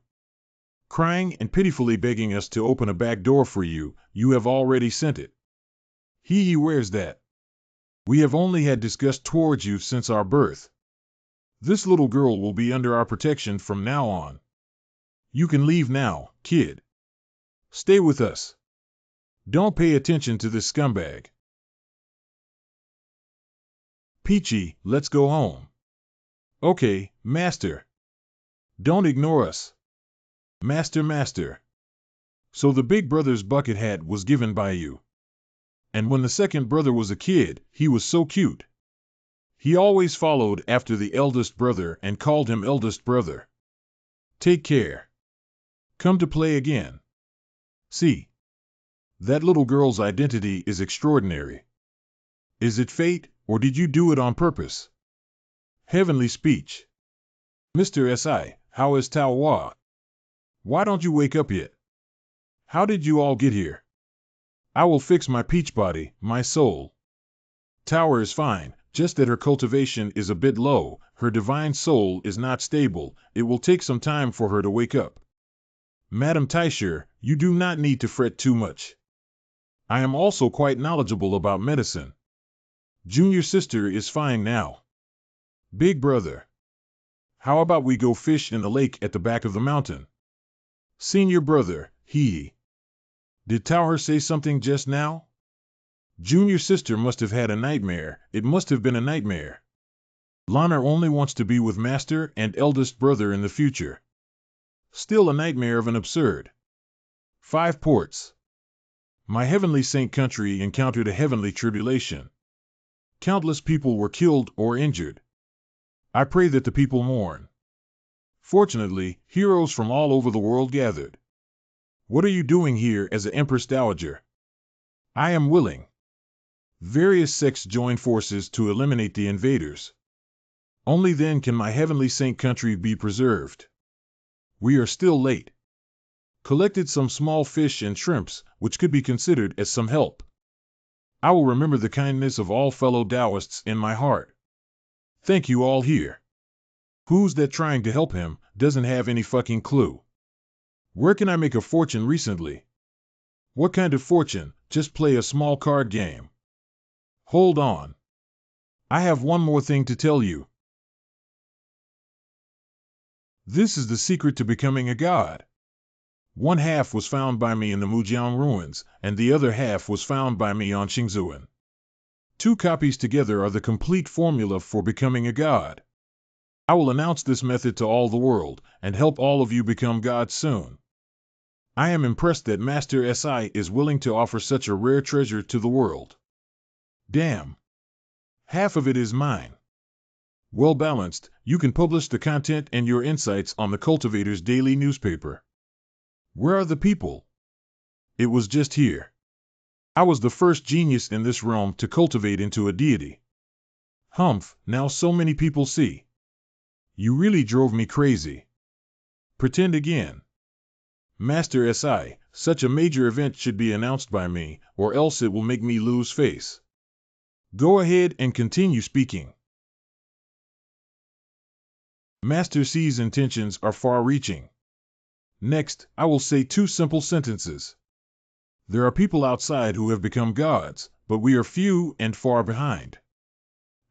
crying and pitifully begging us to open a back door for you, you have already sent it. He wears that. We have only had disgust towards you since our birth. This little girl will be under our protection from now on. You can leave now, kid. Stay with us. Don't pay attention to this scumbag. Peachy, let's go home. Okay, master. Don't ignore us. Master. So the big brother's bucket hat was given by you. And when the second brother was a kid, he was so cute. He always followed after the eldest brother and called him eldest brother. Take care. Come to play again. See. That little girl's identity is extraordinary. Is it fate, or did you do it on purpose? Heavenly speech. Mr. S.I., how is Tao Wa? Why don't you wake up yet? How did you all get here? I will fix my peach body, my soul. Tower is fine, just that her cultivation is a bit low, her divine soul is not stable, it will take some time for her to wake up. Madam Taisher, you do not need to fret too much. I am also quite knowledgeable about medicine. Junior sister is fine now. Big brother. How about we go fish in the lake at the back of the mountain? Senior brother, hee. Did Tower say something just now? Junior sister must have had a nightmare, it must have been a nightmare. Lana only wants to be with master and eldest brother in the future. Still a nightmare of an absurd. 5 ports. My heavenly saint country encountered a heavenly tribulation. Countless people were killed or injured. I pray that the people mourn. Fortunately, heroes from all over the world gathered. What are you doing here as an Empress Dowager? I am willing. Various sects join forces to eliminate the invaders. Only then can my heavenly saint country be preserved. We are still late. Collected some small fish and shrimps, which could be considered as some help. I will remember the kindness of all fellow Taoists in my heart. Thank you all here. Who's that trying to help him, doesn't have any fucking clue. Where can I make a fortune recently? What kind of fortune? Just play a small card game. Hold on. I have one more thing to tell you. This is the secret to becoming a god. One half was found by me in the Mujiang ruins, and the other half was found by me on Qingzuan. 2 copies together are the complete formula for becoming a god. I will announce this method to all the world, and help all of you become gods soon. I am impressed that Master S.I. is willing to offer such a rare treasure to the world. Damn. Half of it is mine. Well balanced, you can publish the content and your insights on the Cultivator's daily newspaper. Where are the people? It was just here. I was the first genius in this realm to cultivate into a deity. Humph, now so many people see. You really drove me crazy. Pretend again. Master S.I., such a major event should be announced by me, or else it will make me lose face. Go ahead and continue speaking. Master C's intentions are far-reaching. Next, I will say 2 simple sentences. There are people outside who have become gods, but we are few and far behind.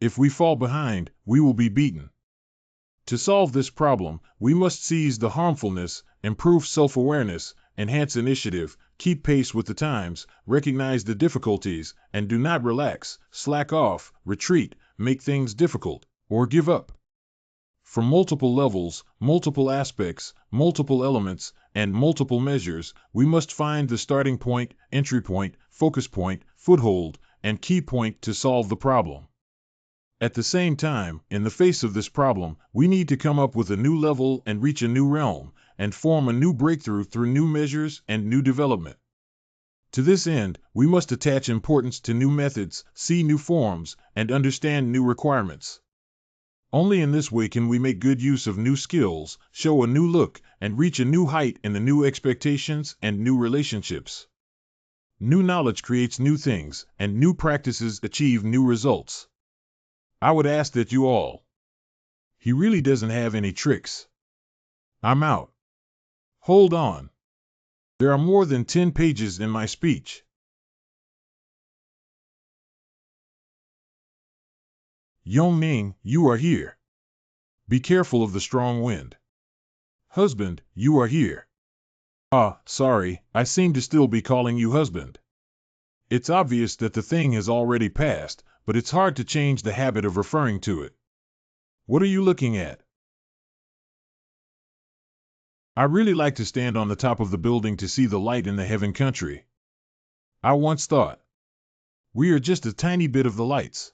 If we fall behind, we will be beaten. To solve this problem, we must seize the harmfulness, improve self-awareness, enhance initiative, keep pace with the times, recognize the difficulties, and do not relax, slack off, retreat, make things difficult, or give up. From multiple levels, multiple aspects, multiple elements, and multiple measures, we must find the starting point, entry point, focus point, foothold, and key point to solve the problem. At the same time, in the face of this problem, we need to come up with a new level and reach a new realm, and form a new breakthrough through new measures and new development. To this end, we must attach importance to new methods, see new forms, and understand new requirements. Only in this way can we make good use of new skills, show a new look, and reach a new height in the new expectations and new relationships. New knowledge creates new things, and new practices achieve new results. I would ask that you all. He really doesn't have any tricks. I'm out. Hold on. There are more than 10 pages in my speech. Yongning, you are here. Be careful of the strong wind. Husband, you are here. Ah, sorry, I seem to still be calling you husband. It's obvious that the thing has already passed, but it's hard to change the habit of referring to it. What are you looking at? I really like to stand on the top of the building to see the light in the heaven country. I once thought, we are just a tiny bit of the lights.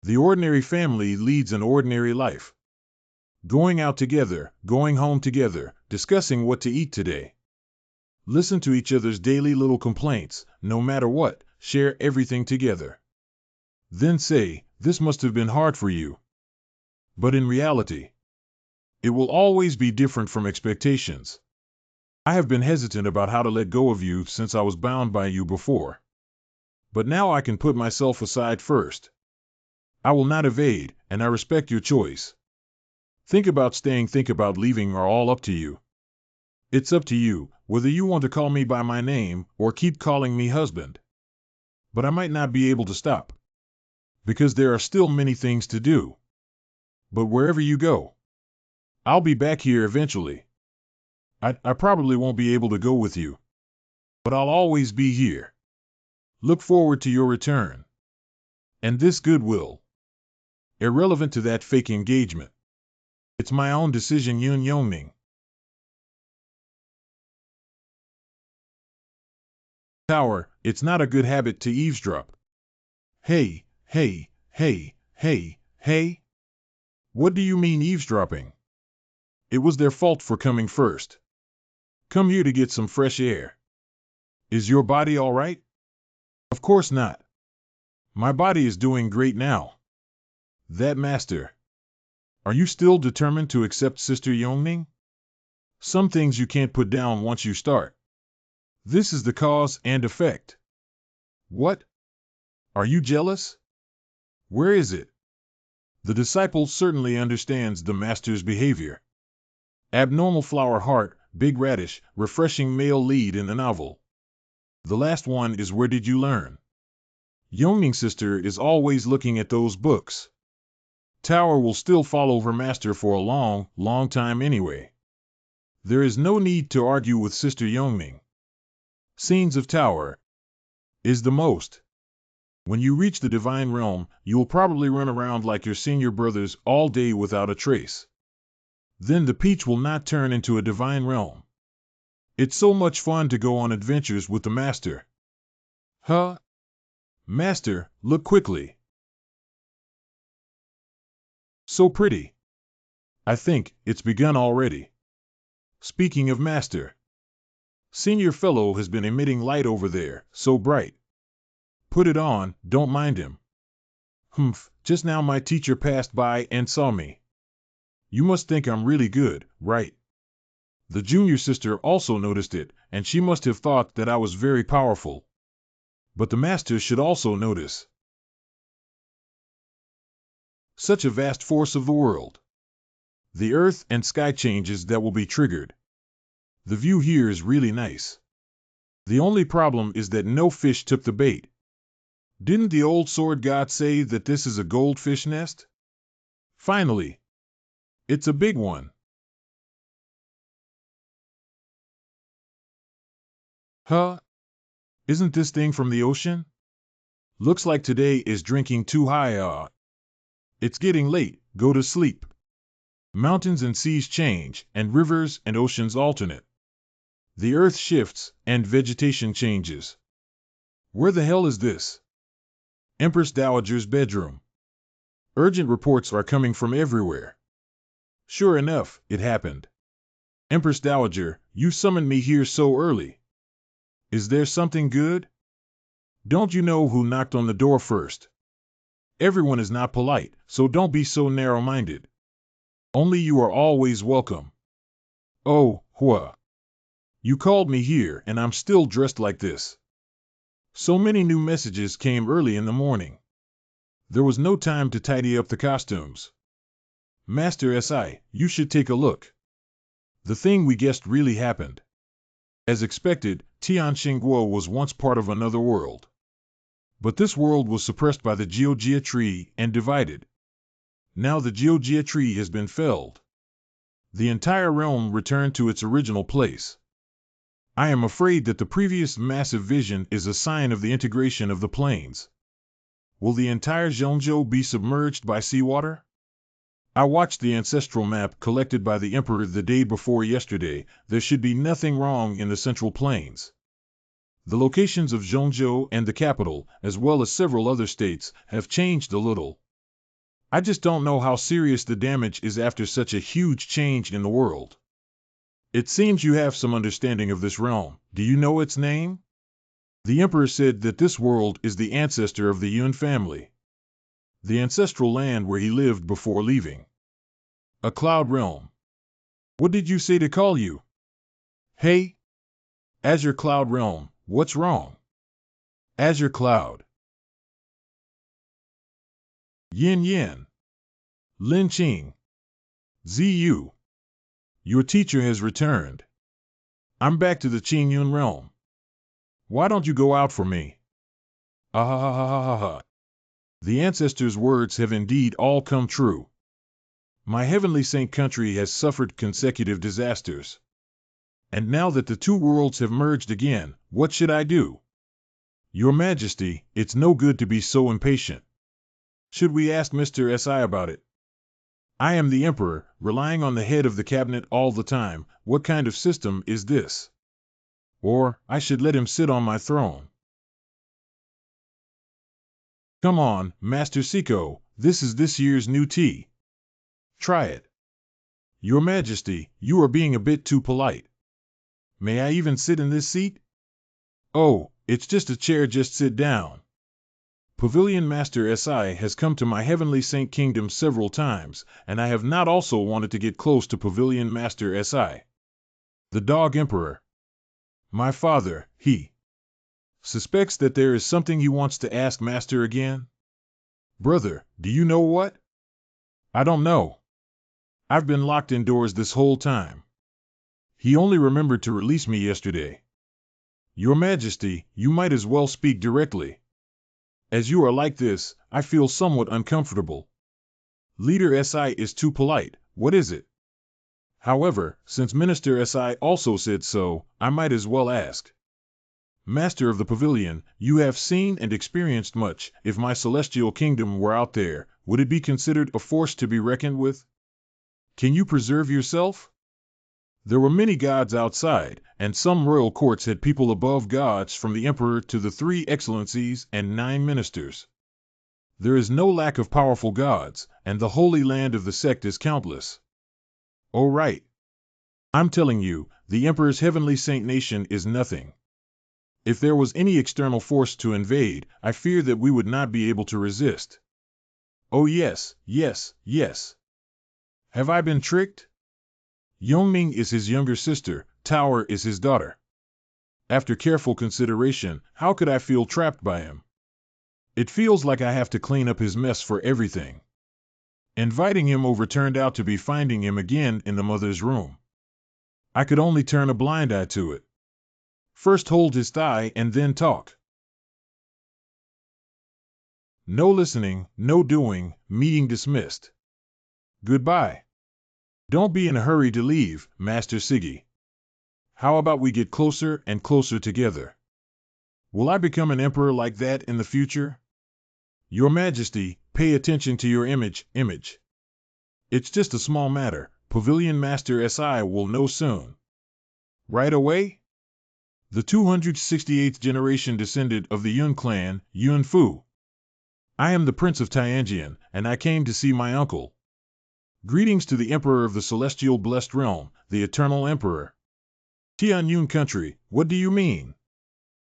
The ordinary family leads an ordinary life. Going out together, going home together, discussing what to eat today. Listen to each other's daily little complaints, no matter what, share everything together. Then say, this must have been hard for you. But in reality, it will always be different from expectations. I have been hesitant about how to let go of you since I was bound by you before. But now I can put myself aside first. I will not evade, and I respect your choice. Think about staying, think about leaving are all up to you. It's up to you, whether you want to call me by my name or keep calling me husband. But I might not be able to stop. Because there are still many things to do. But wherever you go, I'll be back here eventually. I probably won't be able to go with you. But I'll always be here. Look forward to your return. And this goodwill. Irrelevant to that fake engagement. It's my own decision, Yun Yongning. Tower, it's not a good habit to eavesdrop. Hey, hey, hey, hey, hey. What do you mean eavesdropping? It was their fault for coming first. Come here to get some fresh air. Is your body all right? Of course not. My body is doing great now. That master. Are you still determined to accept Sister Yongning? Some things you can't put down once you start. This is the cause and effect. What? Are you jealous? Where is it? The disciple certainly understands the master's behavior. Abnormal flower heart, big radish, refreshing male lead in the novel. The last one is Where Did You Learn? Yongning sister is always looking at those books. Tower will still follow her master for a long, long time anyway. There is no need to argue with Sister Yongning. Scenes of Tower is the most. When you reach the divine realm, you will probably run around like your senior brothers all day without a trace. Then the peach will not turn into a divine realm. It's so much fun to go on adventures with the master. Huh? Master, look quickly. So pretty. I think it's begun already. Speaking of master, Senior Fellow has been emitting light over there, so bright. Put it on, don't mind him. Humph, just now my teacher passed by and saw me. You must think I'm really good, right? The junior sister also noticed it, and she must have thought that I was very powerful. But the master should also notice. Such a vast force of the world. The earth and sky changes that will be triggered. The view here is really nice. The only problem is that no fish took the bait. Didn't the old sword god say that this is a goldfish nest? Finally. It's a big one. Huh? Isn't this thing from the ocean? Looks like today is drinking too high. It's getting late, go to sleep. Mountains and seas change, and rivers and oceans alternate. The earth shifts, and vegetation changes. Where the hell is this? Empress Dowager's bedroom. Urgent reports are coming from everywhere. Sure enough, it happened. Empress Dowager, you summoned me here so early. Is there something good? Don't you know who knocked on the door first? Everyone is not polite, so don't be so narrow-minded. Only you are always welcome. Oh, Hua. You called me here and I'm still dressed like this. So many new messages came early in the morning. There was no time to tidy up the costumes. Master S.I., you should take a look. The thing we guessed really happened. As expected, Tianxingguo was once part of another world. But this world was suppressed by the Jiujia tree and divided. Now the Jiujia tree has been felled. The entire realm returned to its original place. I am afraid that the previous massive vision is a sign of the integration of the planes. Will the entire Zhongzhou be submerged by seawater? I watched the ancestral map collected by the Emperor the day before yesterday. There should be nothing wrong in the central plains. The locations of Zhongzhou and the capital, as well as several other states, have changed a little. I just don't know how serious the damage is after such a huge change in the world. It seems you have some understanding of this realm. Do you know its name? The Emperor said that this world is the ancestor of the Yun family, the ancestral land where he lived before leaving. A cloud realm. What did you say to call you? Hey? Azure Cloud Realm, what's wrong? Azure Cloud. Yin Yin. Lin Qing. ZU. Your teacher has returned. I'm back to the Qing Yun realm. Why don't you go out for me? Ah ha ha ha ha ha. The ancestors' words have indeed all come true. My heavenly saint country has suffered consecutive disasters. And now that the two worlds have merged again, what should I do? Your Majesty, it's no good to be so impatient. Should we ask Mr. Si about it? I am the Emperor, relying on the head of the cabinet all the time. What kind of system is this? Or, I should let him sit on my throne. Come on, Master Siko, this is this year's new tea. Try it. Your Majesty, you are being a bit too polite. May I even sit in this seat? Oh, it's just a chair, just sit down. Pavilion Master Si has come to my heavenly saint kingdom several times, and I have not also wanted to get close to Pavilion Master Si. The Dog Emperor. My father, he suspects that there is something he wants to ask Master again. Brother, do you know what? I don't know. I've been locked indoors this whole time. He only remembered to release me yesterday. Your Majesty, you might as well speak directly. As you are like this, I feel somewhat uncomfortable. Leader Si is too polite. What is it? However, since Minister Si also said so, I might as well ask. Master of the Pavilion, you have seen and experienced much. If my celestial kingdom were out there, would it be considered a force to be reckoned with? Can you preserve yourself? There were many gods outside, and some royal courts had people above gods, from the emperor to the 3 excellencies and 9 ministers. There is no lack of powerful gods, and the holy land of the sect is countless. Oh right. I'm telling you, the emperor's heavenly saint nation is nothing. If there was any external force to invade, I fear that we would not be able to resist. Oh yes, yes, yes. Have I been tricked? Yongming is his younger sister, Tower is his daughter. After careful consideration, how could I feel trapped by him? It feels like I have to clean up his mess for everything. Inviting him over turned out to be finding him again in the mother's room. I could only turn a blind eye to it. First hold his thigh and then talk. No listening, no doing, meeting dismissed. Goodbye. Don't be in a hurry to leave, Master Siggy. How about we get closer and closer together? Will I become an emperor like that in the future? Your Majesty, pay attention to your image. It's just a small matter. Pavilion Master Si will know soon. Right away? The 268th generation descendant of the Yun clan, Yun Fu. I am the Prince of Tianjian, and I came to see my uncle. Greetings to the Emperor of the Celestial Blessed Realm, the Eternal Emperor. Tianyun country, what do you mean?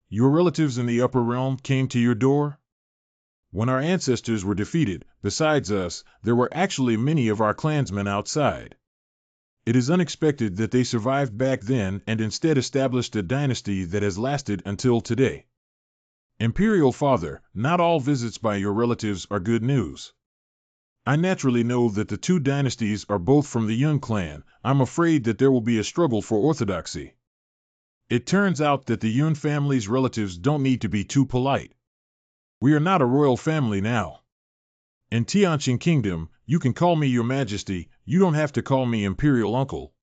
Your relatives in the upper realm came to your door? When our ancestors were defeated, besides us, there were actually many of our clansmen outside. It is unexpected that they survived back then and instead established a dynasty that has lasted until today. Imperial Father, not all visits by your relatives are good news. I naturally know that the 2 dynasties are both from the Yun clan. I'm afraid that there will be a struggle for orthodoxy. It turns out that the Yun family's relatives don't need to be too polite. We are not a royal family now. In Tianqing Kingdom, you can call me Your Majesty, you don't have to call me Imperial Uncle.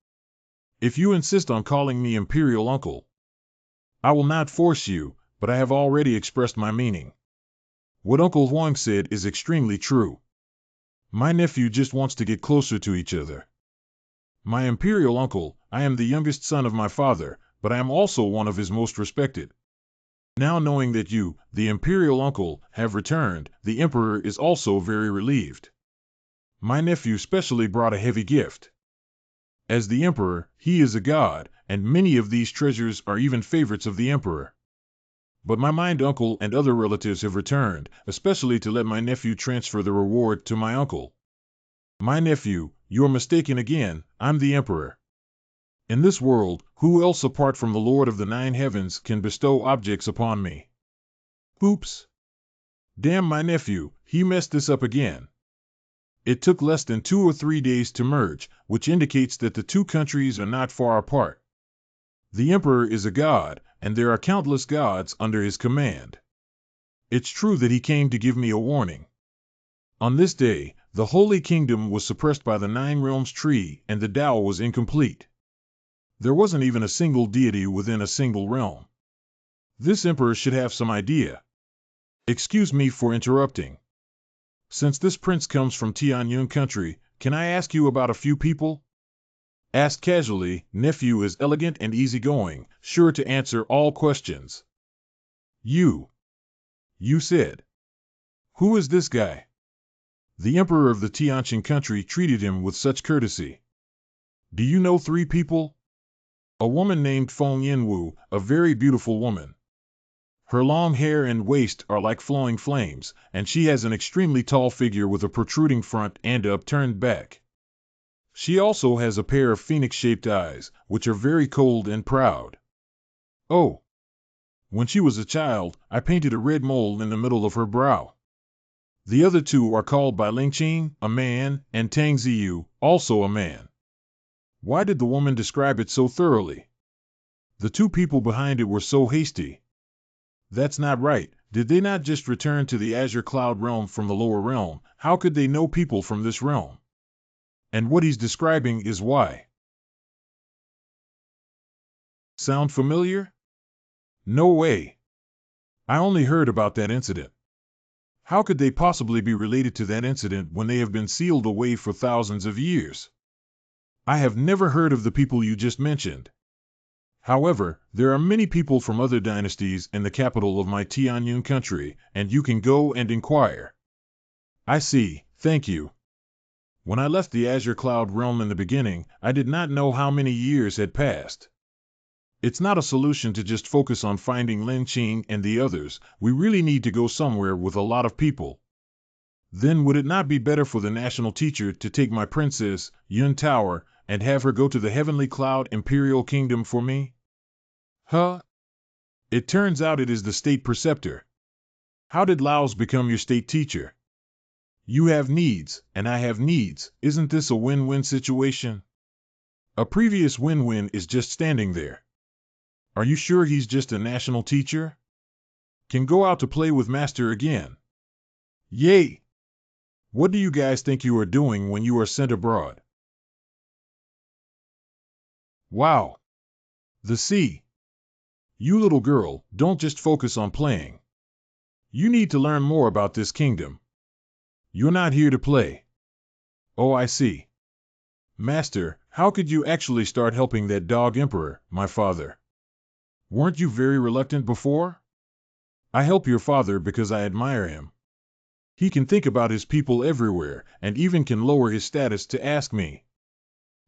If you insist on calling me Imperial Uncle, I will not force you, but I have already expressed my meaning. What Uncle Huang said is extremely true. My nephew just wants to get closer to each other. My Imperial Uncle, I am the youngest son of my father, but I am also one of his most respected. Now knowing that you, the Imperial Uncle, have returned, the Emperor is also very relieved. My nephew specially brought a heavy gift. As the emperor, he is a god, and many of these treasures are even favorites of the emperor. But my mind uncle and other relatives have returned, especially to let my nephew transfer the reward to my uncle. My nephew, you're mistaken again, I'm the emperor. In this world, who else apart from the Lord of the Nine Heavens can bestow objects upon me? Oops. Damn my nephew, he messed this up again. It took less than 2 or 3 days to merge, which indicates that the two countries are not far apart. The emperor is a god, and there are countless gods under his command. It's true that he came to give me a warning. On this day, the Holy Kingdom was suppressed by the Nine Realms tree, and the Tao was incomplete. There wasn't even a single deity within a single realm. This emperor should have some idea. Excuse me for interrupting. Since this prince comes from Tianyun country, can I ask you about a few people? Asked casually, nephew is elegant and easygoing, sure to answer all questions. You said. Who is this guy? The emperor of the Tianqian country treated him with such courtesy. Do you know 3 people? A woman named Feng Yinwu, a very beautiful woman. Her long hair and waist are like flowing flames, and she has an extremely tall figure with a protruding front and upturned back. She also has a pair of phoenix-shaped eyes, which are very cold and proud. Oh! When she was a child, I painted a red mole in the middle of her brow. The other 2 are called by Lingqing, a man, and Tang Ziyu, also a man. Why did the woman describe it so thoroughly? The 2 people behind it were so hasty. That's not right. Did they not just return to the Azure Cloud realm from the lower realm? How could they know people from this realm? And what he's describing is why. Sound familiar? No way. I only heard about that incident. How could they possibly be related to that incident when they have been sealed away for thousands of years? I have never heard of the people you just mentioned. However, there are many people from other dynasties in the capital of my Tianyun country, and you can go and inquire. I see, thank you. When I left the Azure Cloud realm in the beginning, I did not know how many years had passed. It's not a solution to just focus on finding Lin Qing and the others. We really need to go somewhere with a lot of people. Then would it not be better for the national teacher to take my princess, Yun Tower, and have her go to the Heavenly Cloud Imperial Kingdom for me? Huh? It turns out it is the state preceptor. How did Laos become your state teacher? You have needs, and I have needs. Isn't this a win-win situation? A previous win-win is just standing there. Are you sure he's just a national teacher? Can go out to play with Master again. Yay! What do you guys think you are doing when you are sent abroad? Wow! The sea! You little girl, don't just focus on playing. You need to learn more about this kingdom. You're not here to play. Oh, I see. Master, how could you actually start helping that dog emperor, my father? Weren't you very reluctant before? I help your father because I admire him. He can think about his people everywhere, and even can lower his status to ask me.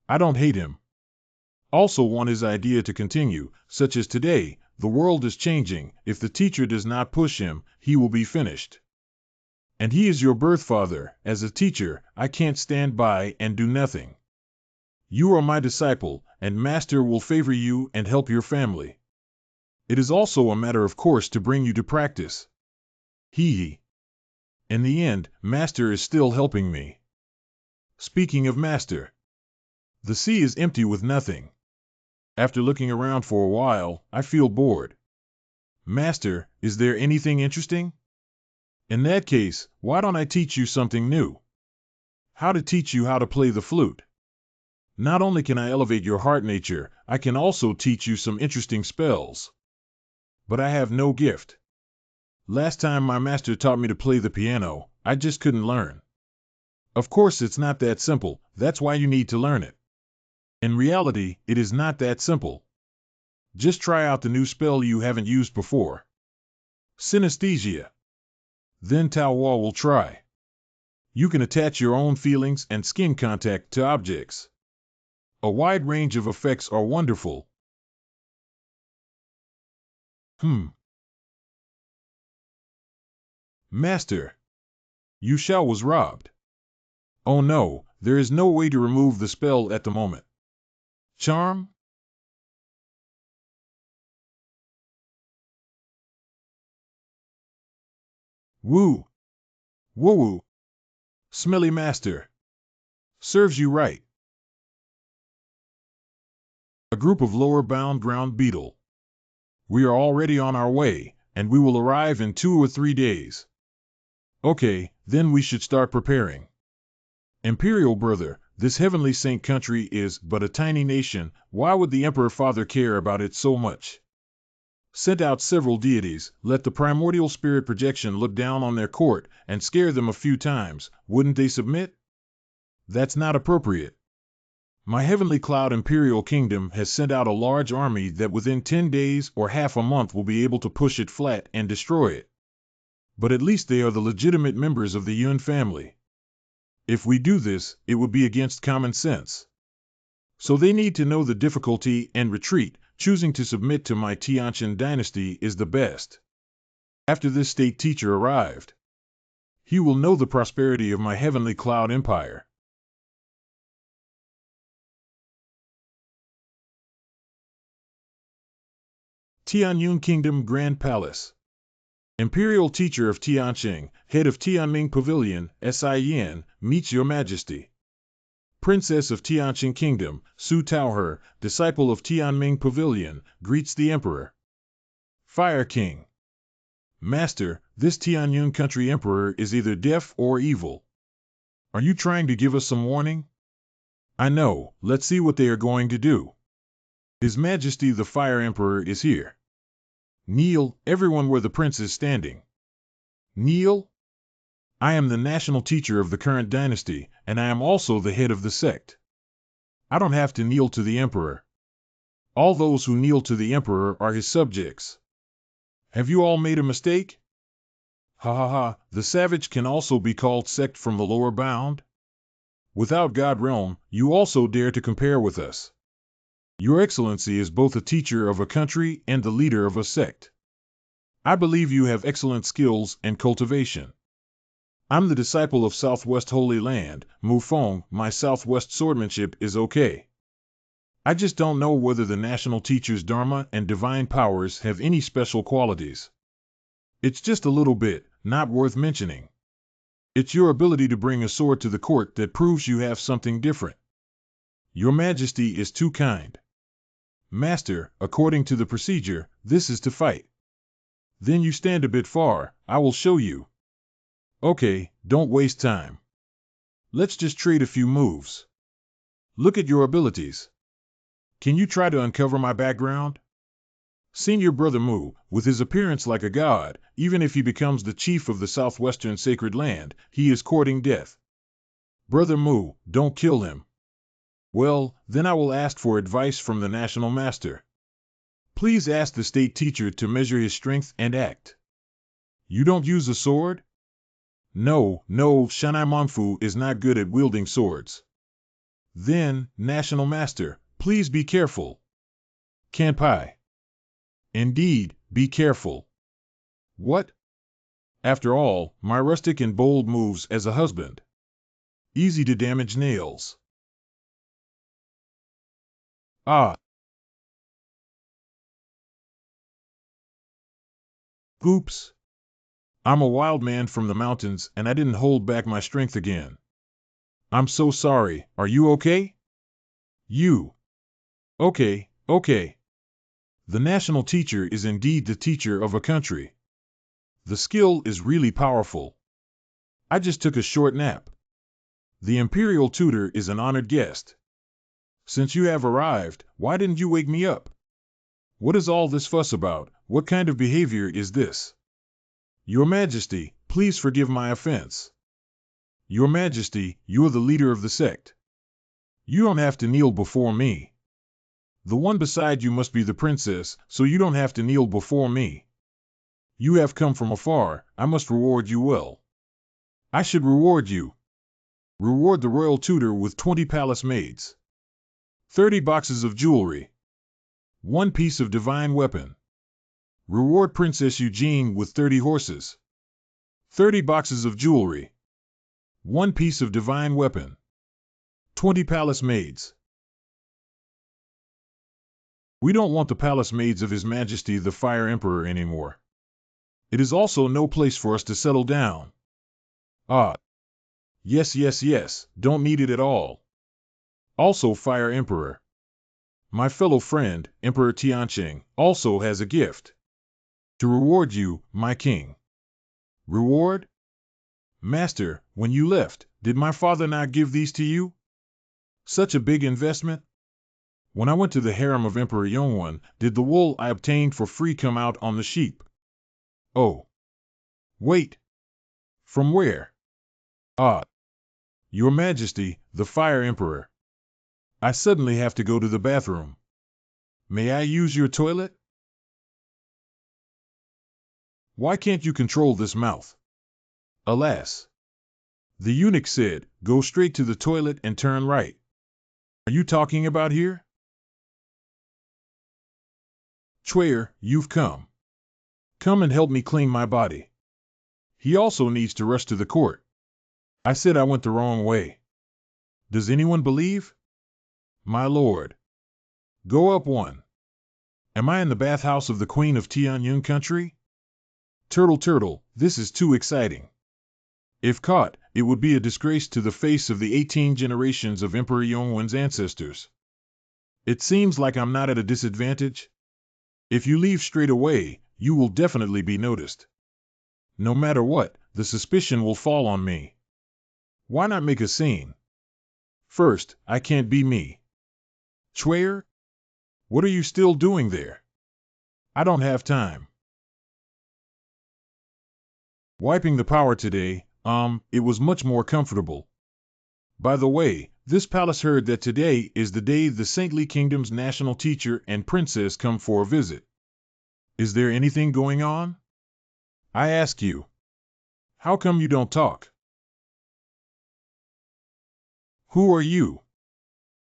I don't hate him. Also want his idea to continue, such as today, the world is changing. If the teacher does not push him, he will be finished. And he is your birth father. As a teacher, I can't stand by and do nothing. You are my disciple, and Master will favor you and help your family. It is also a matter of course to bring you to practice. Hee. In the end, Master is still helping me. Speaking of Master, the sea is empty with nothing. After looking around for a while, I feel bored. Master, is there anything interesting? In that case, why don't I teach you something new? How to teach you how to play the flute. Not only can I elevate your heart nature, I can also teach you some interesting spells. But I have no gift. Last time my master taught me to play the piano, I just couldn't learn. Of course it's not that simple, that's why you need to learn it. In reality, it is not that simple. Just try out the new spell you haven't used before. Synesthesia. Then Tao Wa will try. You can attach your own feelings and skin contact to objects. A wide range of effects are wonderful. Master, Yu Xiao was robbed. Oh no, there is no way to remove the spell at the moment. Charm? Woo! Woo-woo! Smelly master. Serves you right. A group of lower-bound ground beetle. We are already on our way, and we will arrive in 2 or 3 days. Okay, then we should start preparing. Imperial brother, this heavenly saint country is but a tiny nation. Why would the Emperor Father care about it so much? Sent out several deities, let the primordial spirit projection look down on their court and scare them a few times. Wouldn't they submit? That's not appropriate. My heavenly cloud imperial kingdom has sent out a large army that within 10 days or half a month will be able to push it flat and destroy it. But at least they are the legitimate members of the Yun family. If we do this, it would be against common sense. So they need to know the difficulty and retreat. Choosing to submit to my Tianqian dynasty is the best. After this state teacher arrived, he will know the prosperity of my heavenly cloud empire. Tianyun Kingdom Grand Palace. Imperial Teacher of Tianqing, Head of Tianming Pavilion, Sin, meets Your Majesty. Princess of Tianqing Kingdom, Su Taohe, disciple of Tianming Pavilion, greets the Emperor. Fire King. Master, this Tianyun country emperor is either deaf or evil. Are you trying to give us some warning? I know, let's see what they are going to do. His Majesty the Fire Emperor is here. Kneel, everyone where the prince is standing. Kneel? I am the national teacher of the current dynasty, and I am also the head of the sect. I don't have to kneel to the emperor. All those who kneel to the emperor are his subjects. Have you all made a mistake? Ha ha ha, the savage can also be called sect from the lower bound? Without God realm, you also dare to compare with us. Your Excellency is both a teacher of a country and the leader of a sect. I believe you have excellent skills and cultivation. I'm the disciple of Southwest Holy Land, Mufeng. My Southwest swordmanship is okay. I just don't know whether the national teacher's dharma and divine powers have any special qualities. It's just a little bit, not worth mentioning. It's your ability to bring a sword to the court that proves you have something different. Your Majesty is too kind. Master, according to the procedure, this is to fight. Then you stand a bit far, I will show you. Okay, don't waste time. Let's just trade a few moves. Look at your abilities. Can you try to uncover my background? Senior Brother Mu, with his appearance like a god, even if he becomes the chief of the southwestern sacred land, he is courting death. Brother Mu, don't kill him. Well, then I will ask for advice from the national master. Please ask the state teacher to measure his strength and act. You don't use a sword? No, Shanai Mongfu is not good at wielding swords. Then, national master, please be careful. Kanpai. Indeed, be careful. What? After all, my rustic and bold moves as a husband. Easy to damage nails. Ah. Oops. I'm a wild man from the mountains and I didn't hold back my strength again. I'm so sorry, are you okay? You. Okay. The national teacher is indeed the teacher of a country. The skill is really powerful. I just took a short nap. The imperial tutor is an honored guest. Since you have arrived, why didn't you wake me up? What is all this fuss about? What kind of behavior is this? Your Majesty, please forgive my offense. Your Majesty, you are the leader of the sect. You don't have to kneel before me. The one beside you must be the princess, so you don't have to kneel before me. You have come from afar, I must reward you well. I should reward you. Reward the royal tutor with 20 palace maids. 30 boxes of jewelry. 1 piece of divine weapon. Reward Princess Eugenie with 30 horses. 30 boxes of jewelry. 1 piece of divine weapon. 20 palace maids. We don't want the palace maids of His Majesty the Fire Emperor anymore. It is also no place for us to settle down. Ah. Yes, don't need it at all. Also Fire Emperor. My fellow friend, Emperor Tianqing, also has a gift. To reward you, my king. Reward? Master, when you left, did my father not give these to you? Such a big investment? When I went to the harem of Emperor Yongwen, did the wool I obtained for free come out on the sheep? Oh. Wait. From where? Ah. Your Majesty, the Fire Emperor. I suddenly have to go to the bathroom. May I use your toilet? Why can't you control this mouth? Alas. The eunuch said, go straight to the toilet and turn right. Are you talking about here? Chuyer, you've come. Come and help me clean my body. He also needs to rush to the court. I said I went the wrong way. Does anyone believe? My lord. Go up one. Am I in the bathhouse of the Queen of Tianyun country? Turtle, this is too exciting. If caught, it would be a disgrace to the face of the 18 generations of Emperor Yongwen's ancestors. It seems like I'm not at a disadvantage. If you leave straight away, you will definitely be noticed. No matter what, the suspicion will fall on me. Why not make a scene? First, I can't be me. Chuyer? What are you still doing there? I don't have time. Wiping the power today, it was much more comfortable. By the way, this palace heard that today is the day the saintly kingdom's national teacher and princess come for a visit. Is there anything going on? I ask you. How come you don't talk? Who are you?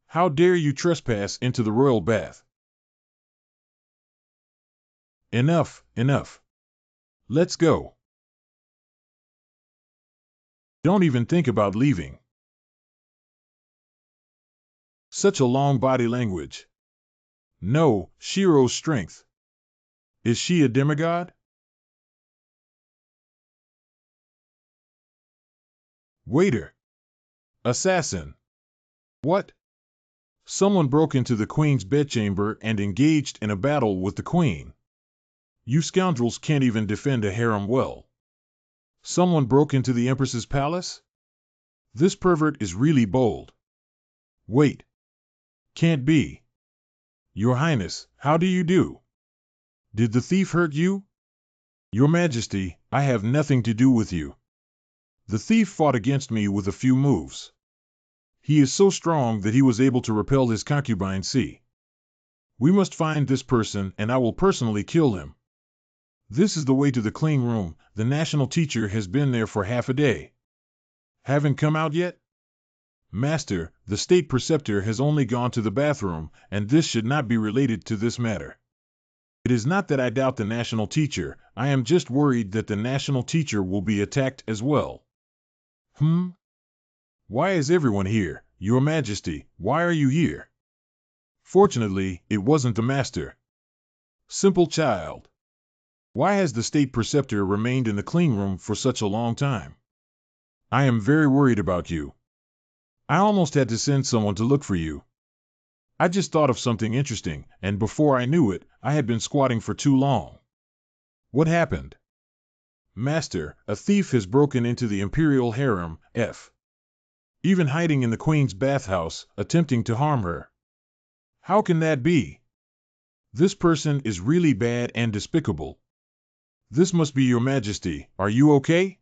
How dare you trespass into the royal bath? Enough. Let's go. Don't even think about leaving. Such a long body language. No, Shiro's strength. Is she a demigod? Waiter. Assassin. What? Someone broke into the queen's bedchamber and engaged in a battle with the queen. You scoundrels can't even defend a harem well. Someone broke into the empress's palace? This pervert is really bold. Wait. Can't be. Your Highness, how do you do? Did the thief hurt you? Your Majesty, I have nothing to do with you. The thief fought against me with a few moves. He is so strong that he was able to repel his concubine C. We must find this person and I will personally kill him. This is the way to the clean room. The national teacher has been there for half a day. Haven't come out yet? Master, the state preceptor has only gone to the bathroom, and this should not be related to this matter. It is not that I doubt the national teacher, I am just worried that the national teacher will be attacked as well. Why is everyone here? Your Majesty, why are you here? Fortunately, it wasn't the master. Simple child. Why has the state preceptor remained in the clean room for such a long time? I am very worried about you. I almost had to send someone to look for you. I just thought of something interesting, and before I knew it, I had been squatting for too long. What happened? Master, a thief has broken into the imperial harem, even hiding in the queen's bathhouse, attempting to harm her. How can that be? This person is really bad and despicable. This must be Your Majesty. Are you okay?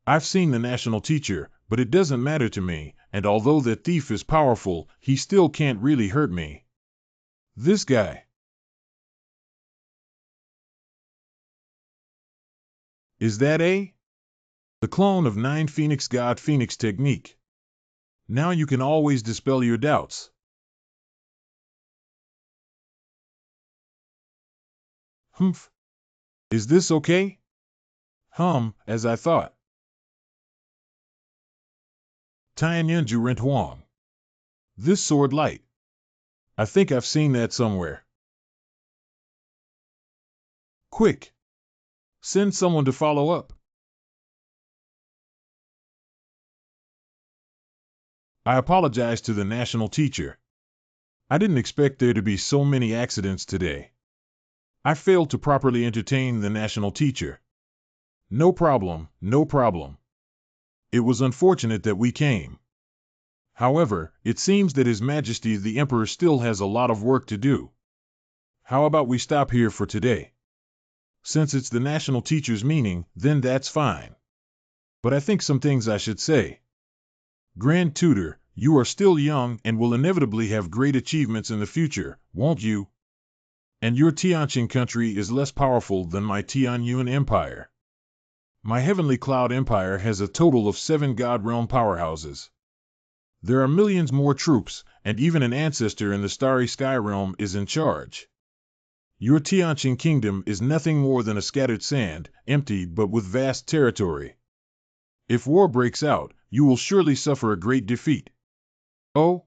I've seen the national teacher, but it doesn't matter to me, and although that thief is powerful, he still can't really hurt me. This guy. Is that the clone of 9 Phoenix God Phoenix technique? Now you can always dispel your doubts. Humph. Is this okay? As I thought. Tianyunju rent Huang. This sword light. I think I've seen that somewhere. Quick! Send someone to follow up. I apologize to the national teacher. I didn't expect there to be so many accidents today. I failed to properly entertain the national teacher. No problem, no problem. It was unfortunate that we came. However, it seems that His Majesty the Emperor still has a lot of work to do. How about we stop here for today? Since it's the national teacher's meeting, then that's fine. But I think some things I should say. Grand Tutor, you are still young and will inevitably have great achievements in the future, won't you? And your Tianqing country is less powerful than my Tianyun Empire. My Heavenly Cloud Empire has a total of 7 God Realm powerhouses. There are millions more troops, and even an ancestor in the Starry Sky Realm is in charge. Your Tianqing kingdom is nothing more than a scattered sand, empty but with vast territory. If war breaks out, you will surely suffer a great defeat. Oh?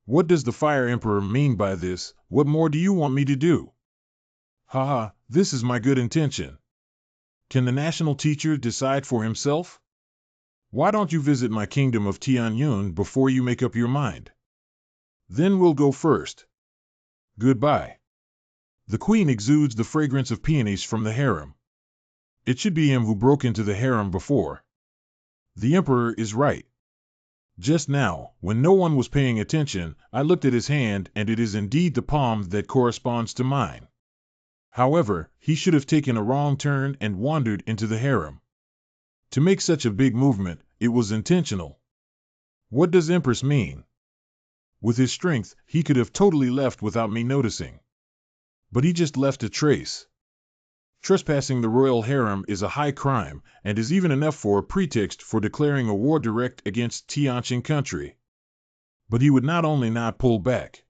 What does the Fire Emperor mean by this? What more do you want me to do? Haha, this is my good intention. Can the national teacher decide for himself? Why don't you visit my kingdom of Tianyun before you make up your mind? Then we'll go first. Goodbye. The queen exudes the fragrance of peonies from the harem. It should be him who broke into the harem before. The emperor is right. Just now, when no one was paying attention, I looked at his hand and it is indeed the palm that corresponds to mine. However, he should have taken a wrong turn and wandered into the harem. To make such a big movement, it was intentional. What does Empress mean? With his strength, he could have totally left without me noticing. But he just left a trace. Trespassing the royal harem is a high crime, and is even enough for a pretext for declaring a war direct against Tianqing country. But he would not only not pull back.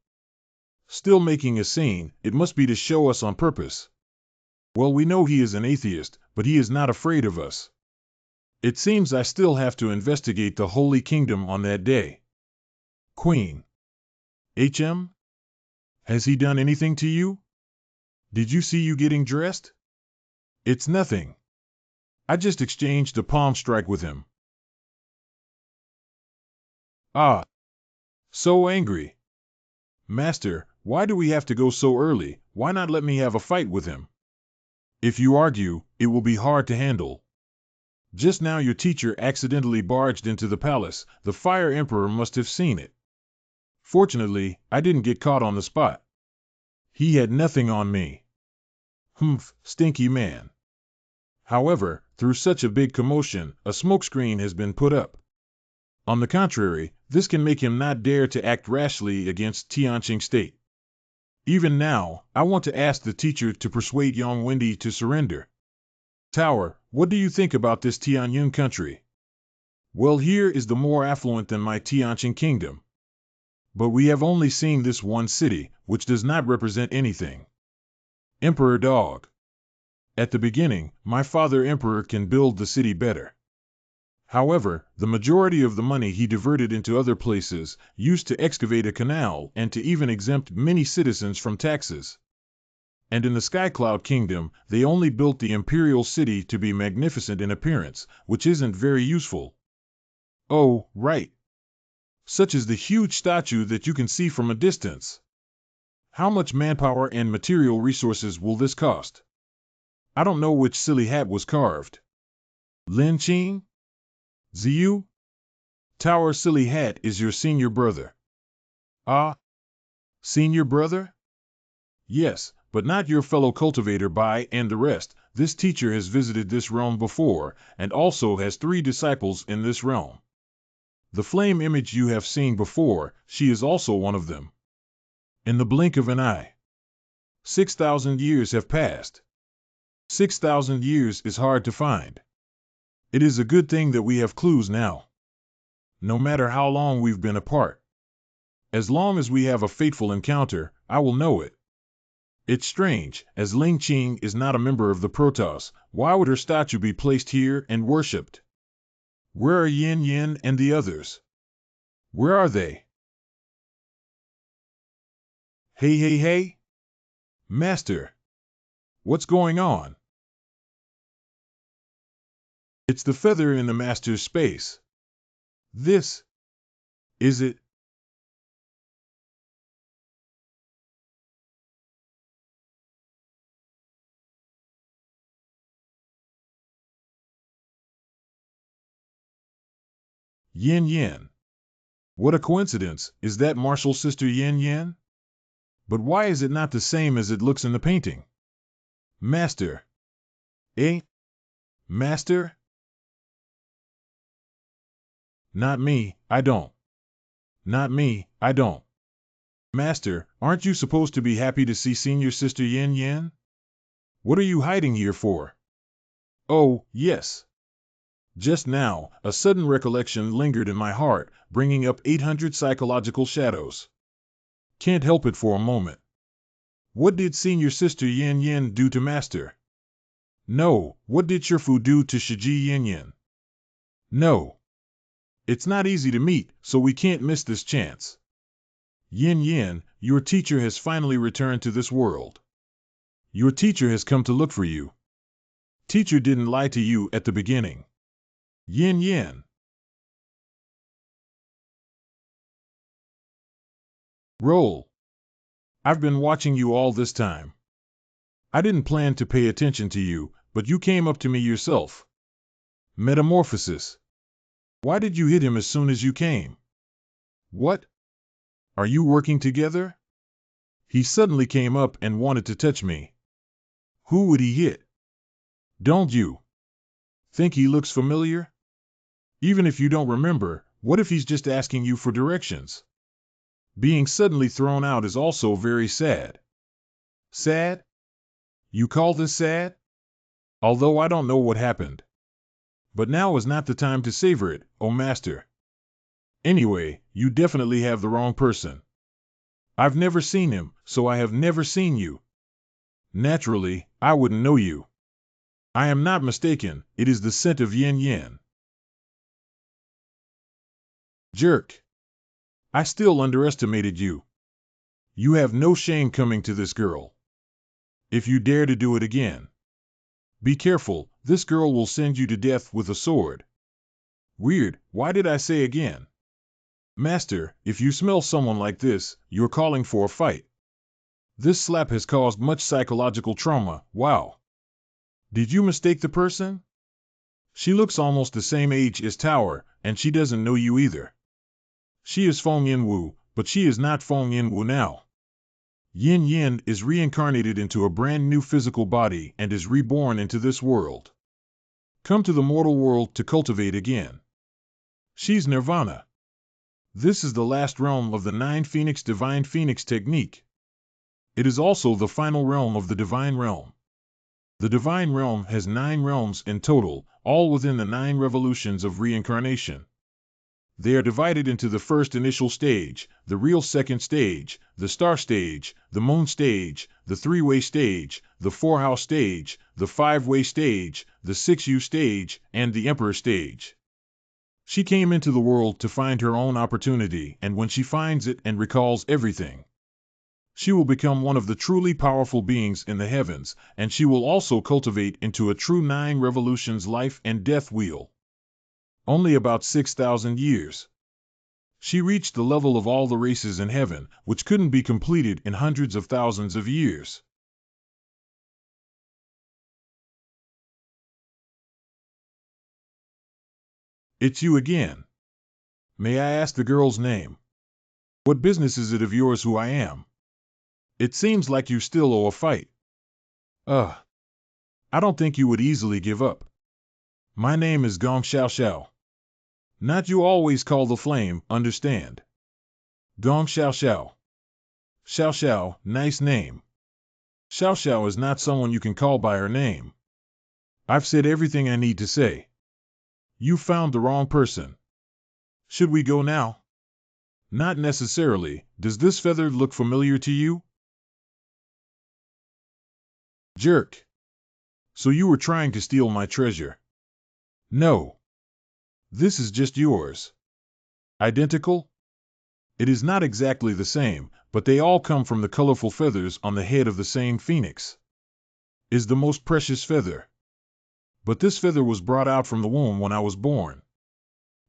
Still making a scene, it must be to show us on purpose. Well, we know he is an atheist, but he is not afraid of us. It seems I still have to investigate the Holy Kingdom on that day. Queen. HM? Has he done anything to you? Did you see you getting dressed? It's nothing. I just exchanged a palm strike with him. Ah. So angry. Master, why do we have to go so early? Why not let me have a fight with him? If you argue, it will be hard to handle. Just now your teacher accidentally barged into the palace. The Fire Emperor must have seen it. Fortunately, I didn't get caught on the spot. He had nothing on me. Humph, stinky man. However, through such a big commotion, a smokescreen has been put up. On the contrary, this can make him not dare to act rashly against Tianqing state. Even now, I want to ask the teacher to persuade Yang Wendy to surrender. Tower, what do you think about this Tianyun country? Well, here is the more affluent than my Tianqing kingdom. But we have only seen this one city, which does not represent anything. Emperor Dog. At the beginning, my father Emperor can build the city better. However, the majority of the money he diverted into other places, used to excavate a canal and to even exempt many citizens from taxes. And in the Skycloud Kingdom, they only built the imperial city to be magnificent in appearance, which isn't very useful. Oh, right. Such as the huge statue that you can see from a distance. How much manpower and material resources will this cost? I don't know which silly hat was carved. Lin Qing? Ziyu? Tower Silly Hat is your senior brother. Ah? Senior brother? Yes, but not your fellow cultivator Bai and the rest. This teacher has visited this realm before, and also has 3 disciples in this realm. The flame image you have seen before, she is also one of them. In the blink of an eye. 6,000 years have passed. 6,000 years is hard to find. It is a good thing that we have clues now. no matter how long we've been apart. As long as we have a fateful encounter, I will know it. It's strange, as Ling Qing is not a member of the Protoss, why would her statue be placed here and worshipped? Where are Yin Yin and the others? Where are they? Hey, hey, hey! Master! What's going on? It's the feather in the Master's space. This, is it? Yin Yin. What a coincidence, is that Martial's sister Yin Yin? But why is it not the same as it looks in the painting? Master. Eh? Master? Not me, I don't. Not me, I don't. Master, aren't you supposed to be happy to see senior sister Yin Yin? What are you hiding here for? Oh, yes. Just now, a sudden recollection lingered in my heart, bringing up 800 psychological shadows. Can't help it for a moment. What did senior sister Yin Yin do to Master? No, what did Shifu do to Shiji Yin Yin? No. It's not easy to meet, so we can't miss this chance. Yin Yin, your teacher has finally returned to this world. Your teacher has come to look for you. Teacher didn't lie to you at the beginning. Yin Yin. Roll. I've been watching you all this time. I didn't plan to pay attention to you, but you came up to me yourself. Metamorphosis. Why did you hit him as soon as you came? What? Are you working together? He suddenly came up and wanted to touch me. Who would he hit? Don't you think he looks familiar? Even if you don't remember, what if he's just asking you for directions? Being suddenly thrown out is also very sad. Sad? You call this sad? Although I don't know what happened. But now is not the time to savor it, oh master. Anyway, you definitely have the wrong person. I've never seen him, so I have never seen you. Naturally, I wouldn't know you. I am not mistaken, it is the scent of Yin Yin. Jerk. I still underestimated you. You have no shame coming to this girl. If you dare to do it again. Be careful, this girl will send you to death with a sword. Weird, why did I say again? Master, if you smell someone like this, you're calling for a fight. This slap has caused much psychological trauma, wow. Did you mistake the person? She looks almost the same age as Tower, and she doesn't know you either. She is Feng Yinwu, but she is not Feng Yinwu now. Yin Yin is reincarnated into a brand new physical body and is reborn into this world. Come to the mortal world to cultivate again. She's Nirvana. This is the last realm of the 9 Phoenix Divine Phoenix technique. It is also the final realm of the Divine Realm. The Divine Realm has 9 realms in total, all within the 9 revolutions of reincarnation. They are divided into the first initial stage, the real second stage, the star stage, the moon stage, the 3-way stage, the 4-house stage, the 5-way stage, the 6U stage, and the Emperor stage. She came into the world to find her own opportunity, and when she finds it and recalls everything, she will become one of the truly powerful beings in the heavens, and she will also cultivate into a true 9 revolutions life and death wheel. Only about 6,000 years. She reached the level of all the races in heaven, which couldn't be completed in hundreds of thousands of years. It's you again. May I ask the girl's name? What business is it of yours who I am? It seems like you still owe a fight. I don't think you would easily give up. My name is Gong Xiao Xiao. Not you always call the flame, understand? Gong Xiao Xiao. Xiao Xiao, nice name. Xiao Xiao is not someone you can call by her name. I've said everything I need to say. You found the wrong person. Should we go now? Not necessarily. Does this feather look familiar to you? Jerk. So you were trying to steal my treasure? No. This is just yours. Identical? It is not exactly the same, but they all come from the colorful feathers on the head of the same phoenix. Is the most precious feather. But this feather was brought out from the womb when I was born.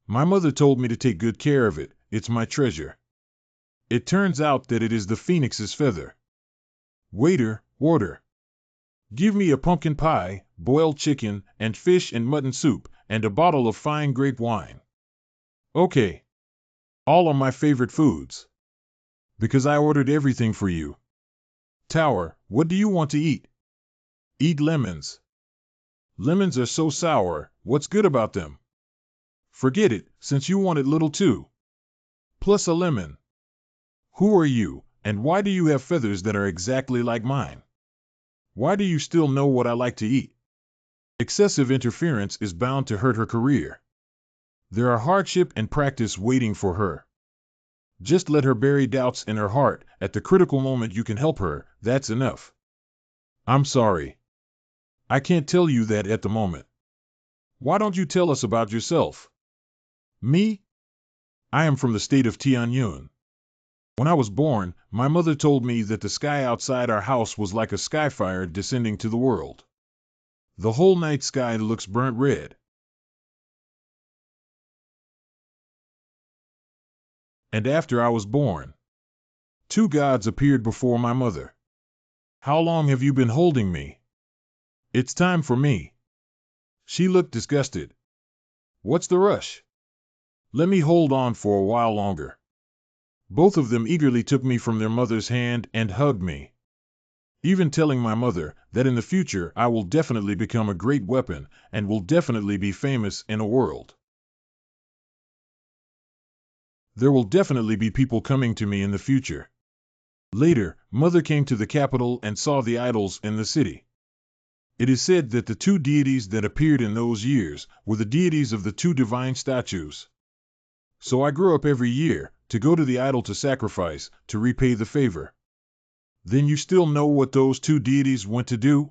My mother told me to take good care of it. It's my treasure. It turns out that it is the phoenix's feather. Waiter, order. Give me a pumpkin pie, boiled chicken, and fish and mutton soup, and a bottle of fine grape wine. Okay. All are my favorite foods. Because I ordered everything for you. Tower, what do you want to eat? Eat lemons. Lemons are so sour, what's good about them? Forget it, since you wanted little too. Plus a lemon. Who are you, and why do you have feathers that are exactly like mine? Why do you still know what I like to eat? Excessive interference is bound to hurt her career. There are hardship and practice waiting for her. Just let her bury doubts in her heart. At the critical moment you can help her, that's enough. I'm sorry. I can't tell you that at the moment. Why don't you tell us about yourself? Me? I am from the state of Tianyun. When I was born, my mother told me that the sky outside our house was like a skyfire descending to the world. The whole night sky looks burnt red. And after I was born, two gods appeared before my mother. How long have you been holding me? It's time for me. She looked disgusted. What's the rush? Let me hold on for a while longer. Both of them eagerly took me from their mother's hand and hugged me. Even telling my mother that in the future I will definitely become a great weapon and will definitely be famous in a world. There will definitely be people coming to me in the future. Later, Mother came to the capital and saw the idols in the city. It is said that the two deities that appeared in those years were the deities of the two divine statues. So I grew up every year to go to the idol to sacrifice, to repay the favor. Then you still know what those two deities went to do?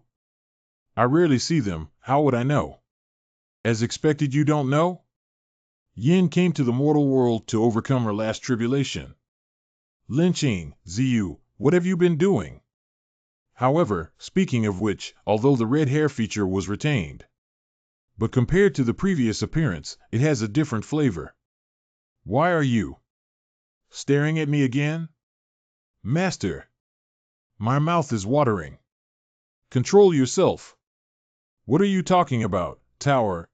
I rarely see them, how would I know? As expected, you don't know? Yin came to the mortal world to overcome her last tribulation. Lynching, Ziyu, what have you been doing? However, speaking of which, although the red hair feature was retained, but compared to the previous appearance, it has a different flavor. Why are you staring at me again? Master, my mouth is watering. Control yourself. What are you talking about, Tower?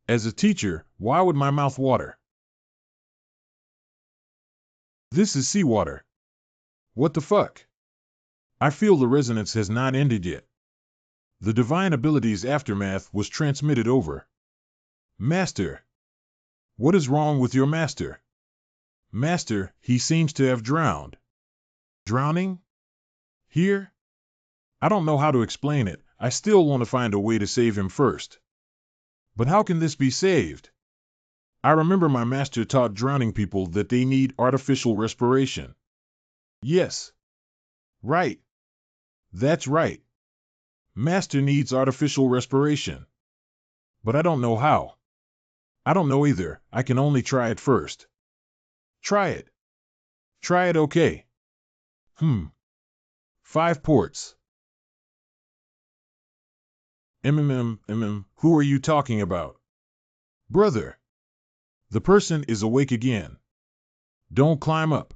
As a teacher, why would my mouth water? This is seawater. What the fuck? I feel the resonance has not ended yet. The divine ability's aftermath was transmitted over. Master. What is wrong with your master? Master, he seems to have drowned. Drowning? Here? I don't know how to explain it. I still want to find a way to save him first. But how can this be saved? I remember my master taught drowning people that they need artificial respiration. Yes. Right. That's right. Master needs artificial respiration. But I don't know how. I don't know either. I can only try it first. Try it. Try it, okay. 5 ports. Who are you talking about? Brother. The person is awake again. Don't climb up.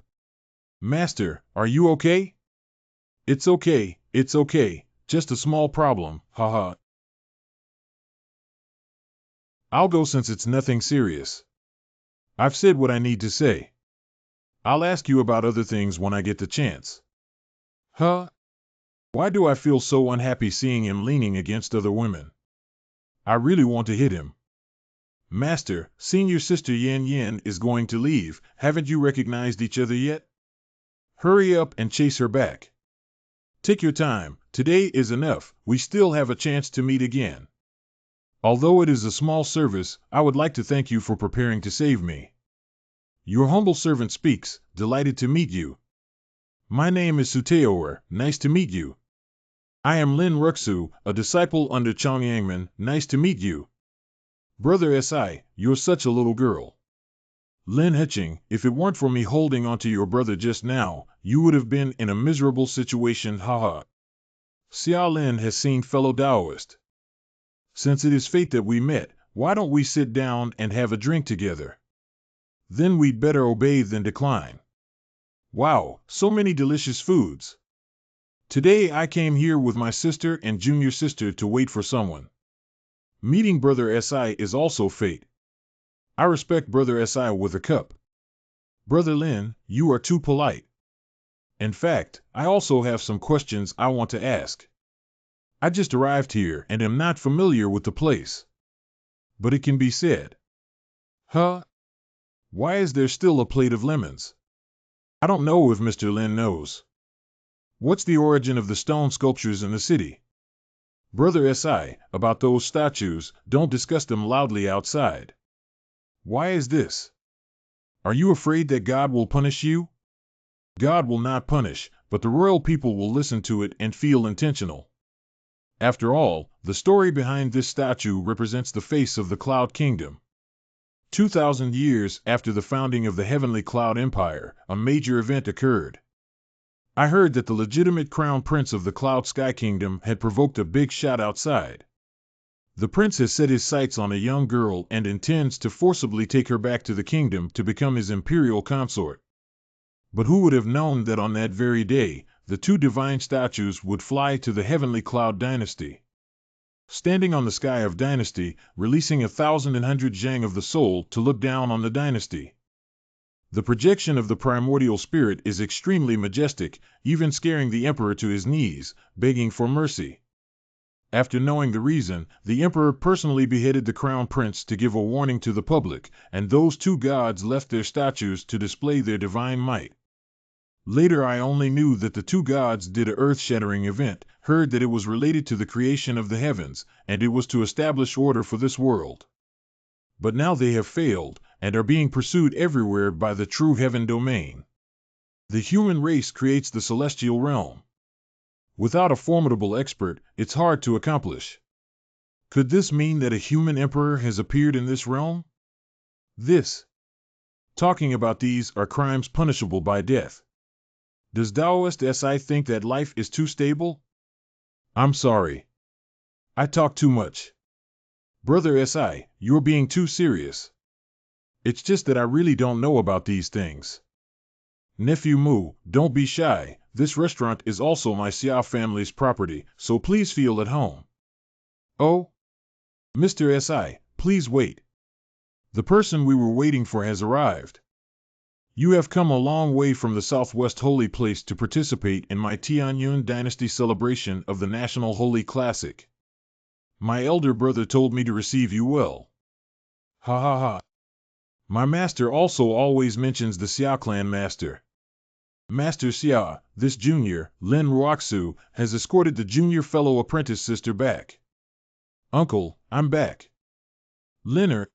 Master, are you okay? It's okay, it's okay. Just a small problem, haha. I'll go since it's nothing serious. I've said what I need to say. I'll ask you about other things when I get the chance. Huh? Why do I feel so unhappy seeing him leaning against other women? I really want to hit him. Master, senior sister Yan Yan is going to leave. Haven't you recognized each other yet? Hurry up and chase her back. Take your time. Today is enough. We still have a chance to meet again. Although it is a small service, I would like to thank you for preparing to save me. Your humble servant speaks, delighted to meet you. My name is Suteoer, nice to meet you. I am Lin Ruxu, a disciple under Chongyangman, nice to meet you. Brother Si, you're such a little girl. Lin Heching, if it weren't for me holding onto your brother just now, you would have been in a miserable situation, haha. Xia Lin has seen fellow Taoist. Since it is fate that we met, why don't we sit down and have a drink together? Then we'd better obey than decline. Wow, so many delicious foods. Today I came here with my sister and junior sister to wait for someone. Meeting Brother Si is also fate. I respect Brother Si with a cup. Brother Lin, you are too polite. In fact, I also have some questions I want to ask. I just arrived here and am not familiar with the place. But it can be said. Huh? Why is there still a plate of lemons? I don't know if Mr. Lin knows. What's the origin of the stone sculptures in the city? Brother Si, about those statues, don't discuss them loudly outside. Why is this? Are you afraid that God will punish you? God will not punish, but the royal people will listen to it and feel intentional. After all, the story behind this statue represents the face of the Cloud Kingdom. 2,000 years after the founding of the Heavenly Cloud Empire, a major event occurred. I heard that the legitimate crown prince of the Cloud Sky Kingdom had provoked a big shot outside. The prince has set his sights on a young girl and intends to forcibly take her back to the kingdom to become his imperial consort. But who would have known that on that very day, the two divine statues would fly to the Heavenly Cloud Dynasty? Standing on the sky of Dynasty, releasing 1,100 zhang of the soul to look down on the Dynasty. The projection of the primordial spirit is extremely majestic, even scaring the emperor to his knees, begging for mercy. After knowing the reason, the emperor personally beheaded the crown prince to give a warning to the public, and those two gods left their statues to display their divine might. Later I only knew that the two gods did an earth-shattering event, heard that it was related to the creation of the heavens, and it was to establish order for this world. But now they have failed, and are being pursued everywhere by the true heaven domain. The human race creates the celestial realm. Without a formidable expert, it's hard to accomplish. Could this mean that a human emperor has appeared in this realm? Talking about these are crimes punishable by death. Does Taoist Si think that life is too stable? I'm sorry. I talk too much. Brother Si, you're being too serious. It's just that I really don't know about these things. Nephew Mu, don't be shy. This restaurant is also my Xia family's property, so please feel at home. Oh? Mr. Si, please wait. The person we were waiting for has arrived. You have come a long way from the Southwest Holy Place to participate in my Tianyun Dynasty celebration of the National Holy Classic. My elder brother told me to receive you well. Ha ha ha. My master also always mentions the Xia clan master. Master Xia, this junior, Lin Ruoxu, has escorted the junior fellow apprentice sister back. Uncle, I'm back. Liner,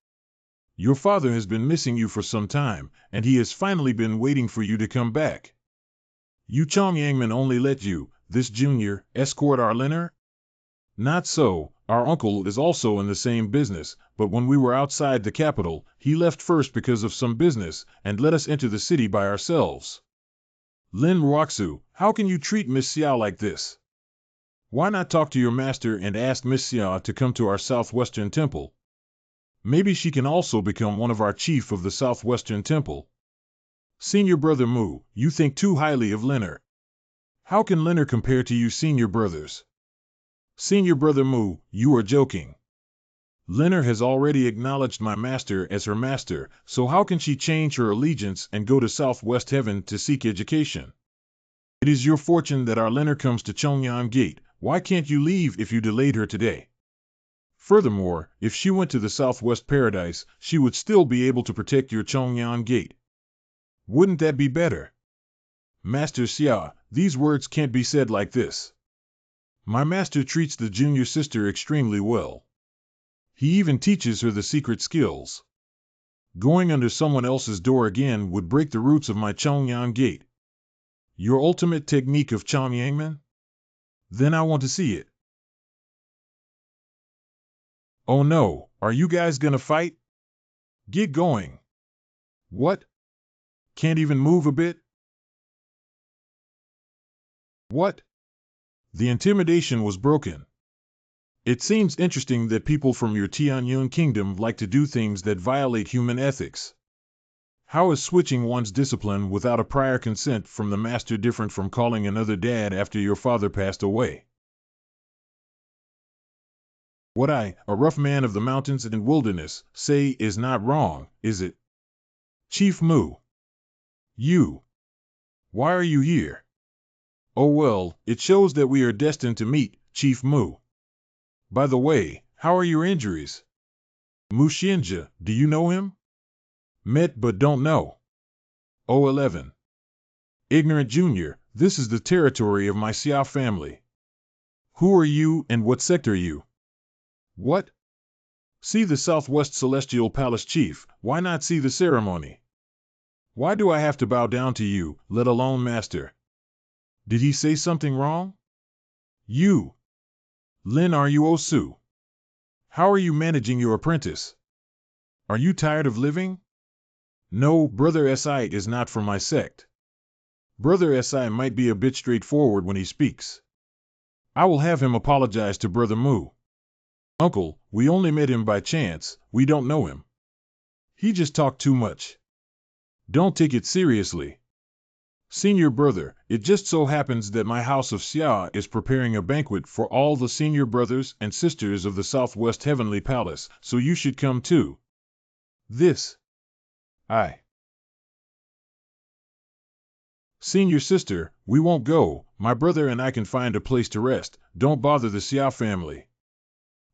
your father has been missing you for some time, and he has finally been waiting for you to come back. You Chongyangman only let you, this junior, escort our Liner? Not so, our uncle is also in the same business, but when we were outside the capital, he left first because of some business, and let us enter the city by ourselves. Lin Ruoxu, how can you treat Miss Xia like this? Why not talk to your master and ask Miss Xia to come to our southwestern temple? Maybe she can also become one of our chief of the Southwestern Temple. Senior Brother Mu, you think too highly of Liner. How can Liner compare to you senior brothers? Senior Brother Mu, you are joking. Liner has already acknowledged my master as her master, so how can she change her allegiance and go to Southwest Heaven to seek education? It is your fortune that our Liner comes to Chongyan Gate. Why can't you leave if you delayed her today? Furthermore, if she went to the Southwest Paradise, she would still be able to protect your Chongyan Gate. Wouldn't that be better? Master Xia, these words can't be said like this. My master treats the junior sister extremely well. He even teaches her the secret skills. Going under someone else's door again would break the roots of my Chongyang gate. Your ultimate technique of Chongyangman? Then I want to see it. Oh no, are you guys gonna fight? Get going. What? Can't even move a bit? What? The intimidation was broken. It seems interesting that people from your Tianyun kingdom like to do things that violate human ethics. How is switching one's discipline without a prior consent from the master different from calling another dad after your father passed away? What I, a rough man of the mountains and wilderness, say is not wrong, is it? Chief Mu. You. Why are you here? Oh well, it shows that we are destined to meet, Chief Mu. By the way, how are your injuries? Mu Xianjia, do you know him? Met but don't know. 011. Ignorant Junior, this is the territory of my Xia family. Who are you and what sect are you? What? See the Southwest Celestial Palace Chief, why not see the ceremony? Why do I have to bow down to you, let alone master? Did he say something wrong? You. Lin, are you Osu? How are you managing your apprentice? Are you tired of living? No, Brother Si is not from my sect. Brother Si might be a bit straightforward when he speaks. I will have him apologize to Brother Mu. Uncle, we only met him by chance, we don't know him. He just talked too much. Don't take it seriously. Senior brother, it just so happens that my house of Xia is preparing a banquet for all the senior brothers and sisters of the Southwest Heavenly Palace, so you should come too. This. Senior sister, we won't go, my brother and I can find a place to rest, don't bother the Xia family.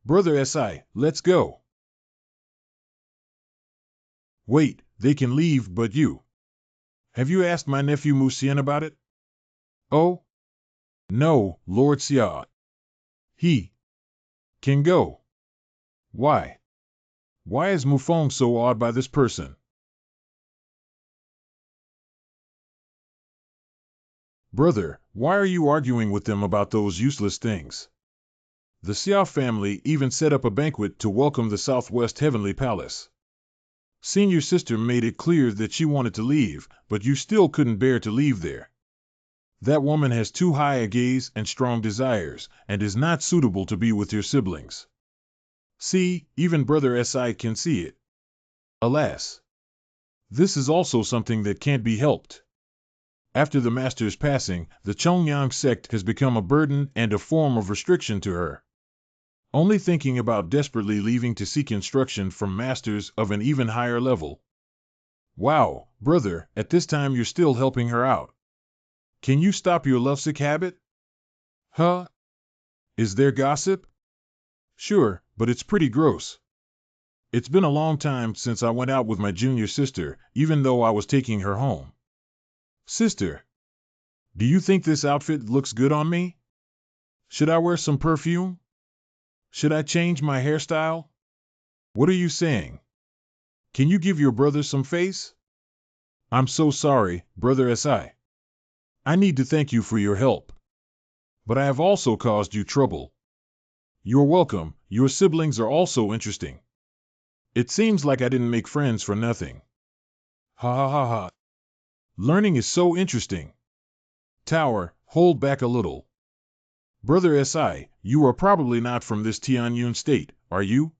Brother Si, let's go. Wait, they can leave but you. Have you asked my nephew Mu Xian about it? Oh? No, Lord Xia. He can go. Why? Why is Mu Feng so awed by this person? Brother, why are you arguing with them about those useless things? The Xia family even set up a banquet to welcome the Southwest Heavenly Palace. Senior sister made it clear that she wanted to leave, but you still couldn't bear to leave there. That woman has too high a gaze and strong desires, and is not suitable to be with your siblings. See, even Brother Si can see it. Alas. This is also something that can't be helped. After the master's passing, the Chongyang sect has become a burden and a form of restriction to her. Only thinking about desperately leaving to seek instruction from masters of an even higher level. Wow, brother, at this time you're still helping her out. Can you stop your lovesick habit? Huh? Is there gossip? Sure, but it's pretty gross. It's been a long time since I went out with my junior sister, even though I was taking her home. Sister, do you think this outfit looks good on me? Should I wear some perfume? Should I change my hairstyle? What are you saying? Can you give your brother some face? I'm so sorry, Brother Si. I need to thank you for your help. But I have also caused you trouble. You're welcome, your siblings are also interesting. It seems like I didn't make friends for nothing. Ha ha ha ha. Learning is so interesting. Tower, hold back a little. Brother Si, you are probably not from this Tianyun state, are you?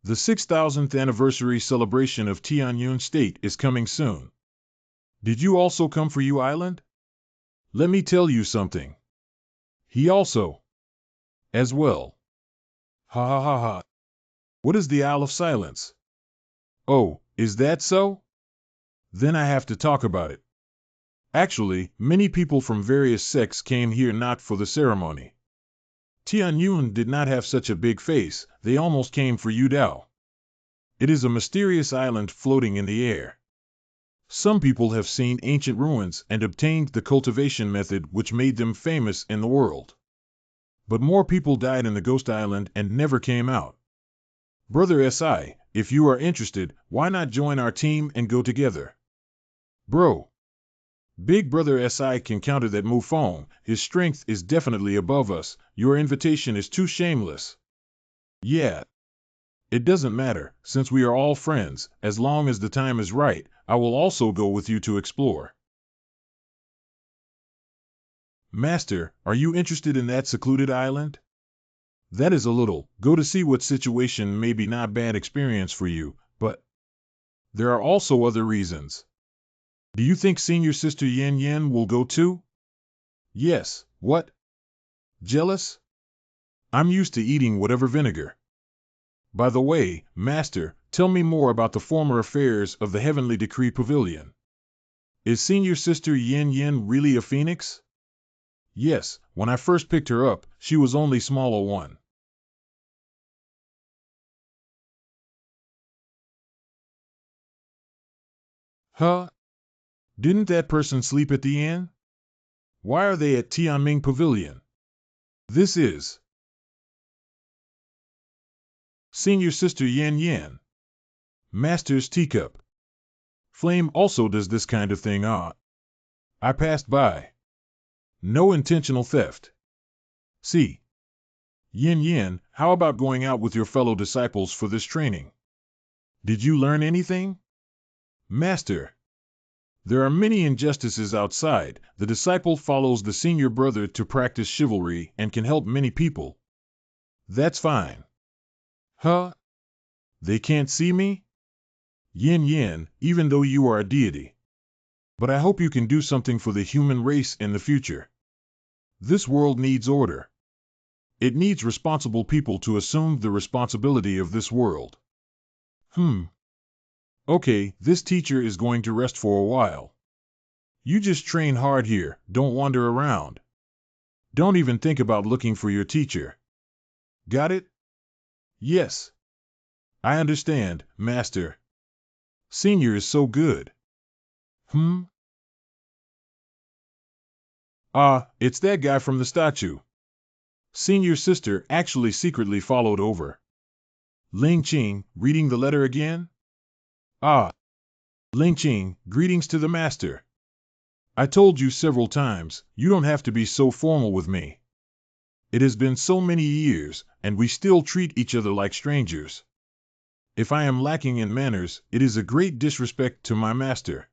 The 6,000th anniversary celebration of Tianyun state is coming soon. Did you also come for you island? Let me tell you something. He also. As well. Ha ha ha ha. What is the Isle of Silence? Oh, is that so? Then I have to talk about it. Actually, many people from various sects came here not for the ceremony. Tianyun did not have such a big face, they almost came for Yudao. It is a mysterious island floating in the air. Some people have seen ancient ruins and obtained the cultivation method which made them famous in the world. But more people died in the ghost island and never came out. Brother SI, if you are interested, why not join our team and go together? Bro. Big Brother SI can counter that Mufong. His strength is definitely above us. Your invitation is too shameless. Yeah. It doesn't matter, since we are all friends. As long as the time is right, I will also go with you to explore. Master, are you interested in that secluded island? That is a little. Go to see what situation may be not bad experience for you, but there are also other reasons. Do you think senior sister Yen Yen will go too? Yes. What? Jealous? I'm used to eating whatever vinegar. By the way, Master, tell me more about the former affairs of the Heavenly Decree Pavilion. Is senior sister Yen Yen really a phoenix? Yes, when I first picked her up, she was only smaller one. Huh? Didn't that person sleep at the inn? Why are they at Tianming Pavilion? This is senior sister Yan Yan. Master's teacup. Flame also does this kind of thing. I passed by. No intentional theft. See. Yin Yin, how about going out with your fellow disciples for this training? Did you learn anything? Master. There are many injustices outside. The disciple follows the senior brother to practice chivalry and can help many people. That's fine. Huh? They can't see me? Yin Yin, even though you are a deity. But I hope you can do something for the human race in the future. This world needs order. It needs responsible people to assume the responsibility of this world. Okay, this teacher is going to rest for a while. You just train hard here, don't wander around. Don't even think about looking for your teacher. Got it? Yes. I understand, Master. Senior is so good. It's that guy from the statue. Senior sister actually secretly followed over. Ling Qing, reading the letter again? Ling Qing, greetings to the master. I told you several times, you don't have to be so formal with me. It has been so many years, and we still treat each other like strangers. If I am lacking in manners, it is a great disrespect to my master.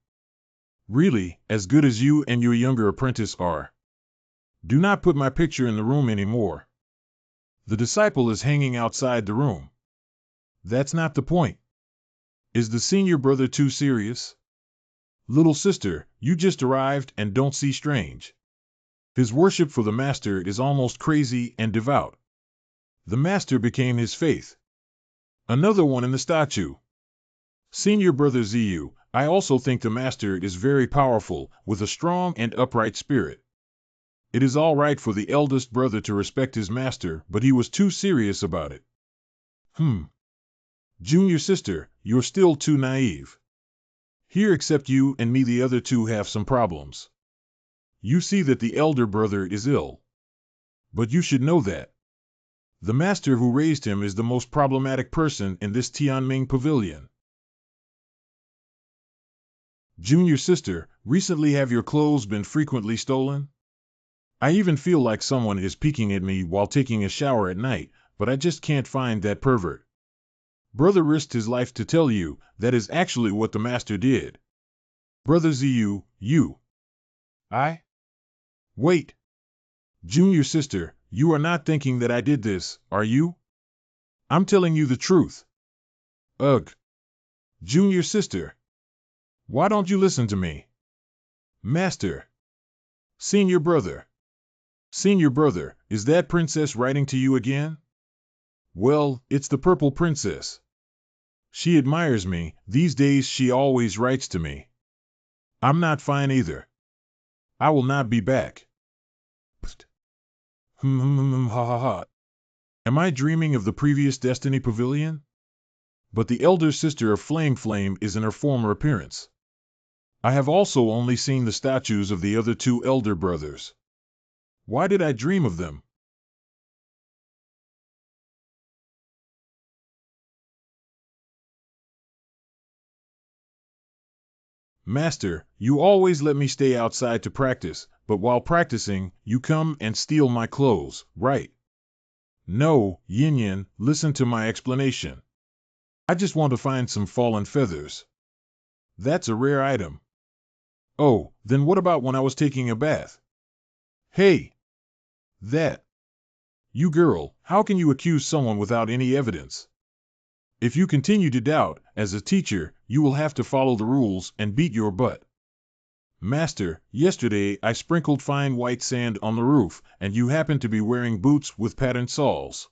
Really, as good as you and your younger apprentice are. Do not put my picture in the room anymore. The disciple is hanging outside the room. That's not the point. Is the senior brother too serious? Little sister, you just arrived and don't see strange. His worship for the master is almost crazy and devout. The master became his faith. Another one in the statue. Senior brother Ziyu, I also think the master is very powerful, with a strong and upright spirit. It is all right for the eldest brother to respect his master, but he was too serious about it. Junior sister, you're still too naive. Here except you and me the other two have some problems. You see that the elder brother is ill. But you should know that. The master who raised him is the most problematic person in this Tianming pavilion. Junior sister, recently have your clothes been frequently stolen? I even feel like someone is peeking at me while taking a shower at night, but I just can't find that pervert. Brother risked his life to tell you, that is actually what the master did. Brother Ziyu, you. Wait. Junior sister, you are not thinking that I did this, are you? I'm telling you the truth. Ugh. Junior sister. Why don't you listen to me? Master. Senior brother. Senior brother, is that princess writing to you again? Well, it's the purple princess. She admires me, these days she always writes to me. I'm not fine either. I will not be back. Psst. Ha ha ha. Am I dreaming of the previous Destiny Pavilion? But the elder sister of Flame is in her former appearance. I have also only seen the statues of the other two elder brothers. Why did I dream of them? Master, you always let me stay outside to practice, but while practicing, you come and steal my clothes, right? No, Yin Yin, listen to my explanation. I just want to find some fallen feathers. That's a rare item. Oh, then what about when I was taking a bath? Hey! That! You girl, how can you accuse someone without any evidence? If you continue to doubt, as a teacher, you will have to follow the rules and beat your butt. Master, yesterday I sprinkled fine white sand on the roof, and you happened to be wearing boots with patterned soles.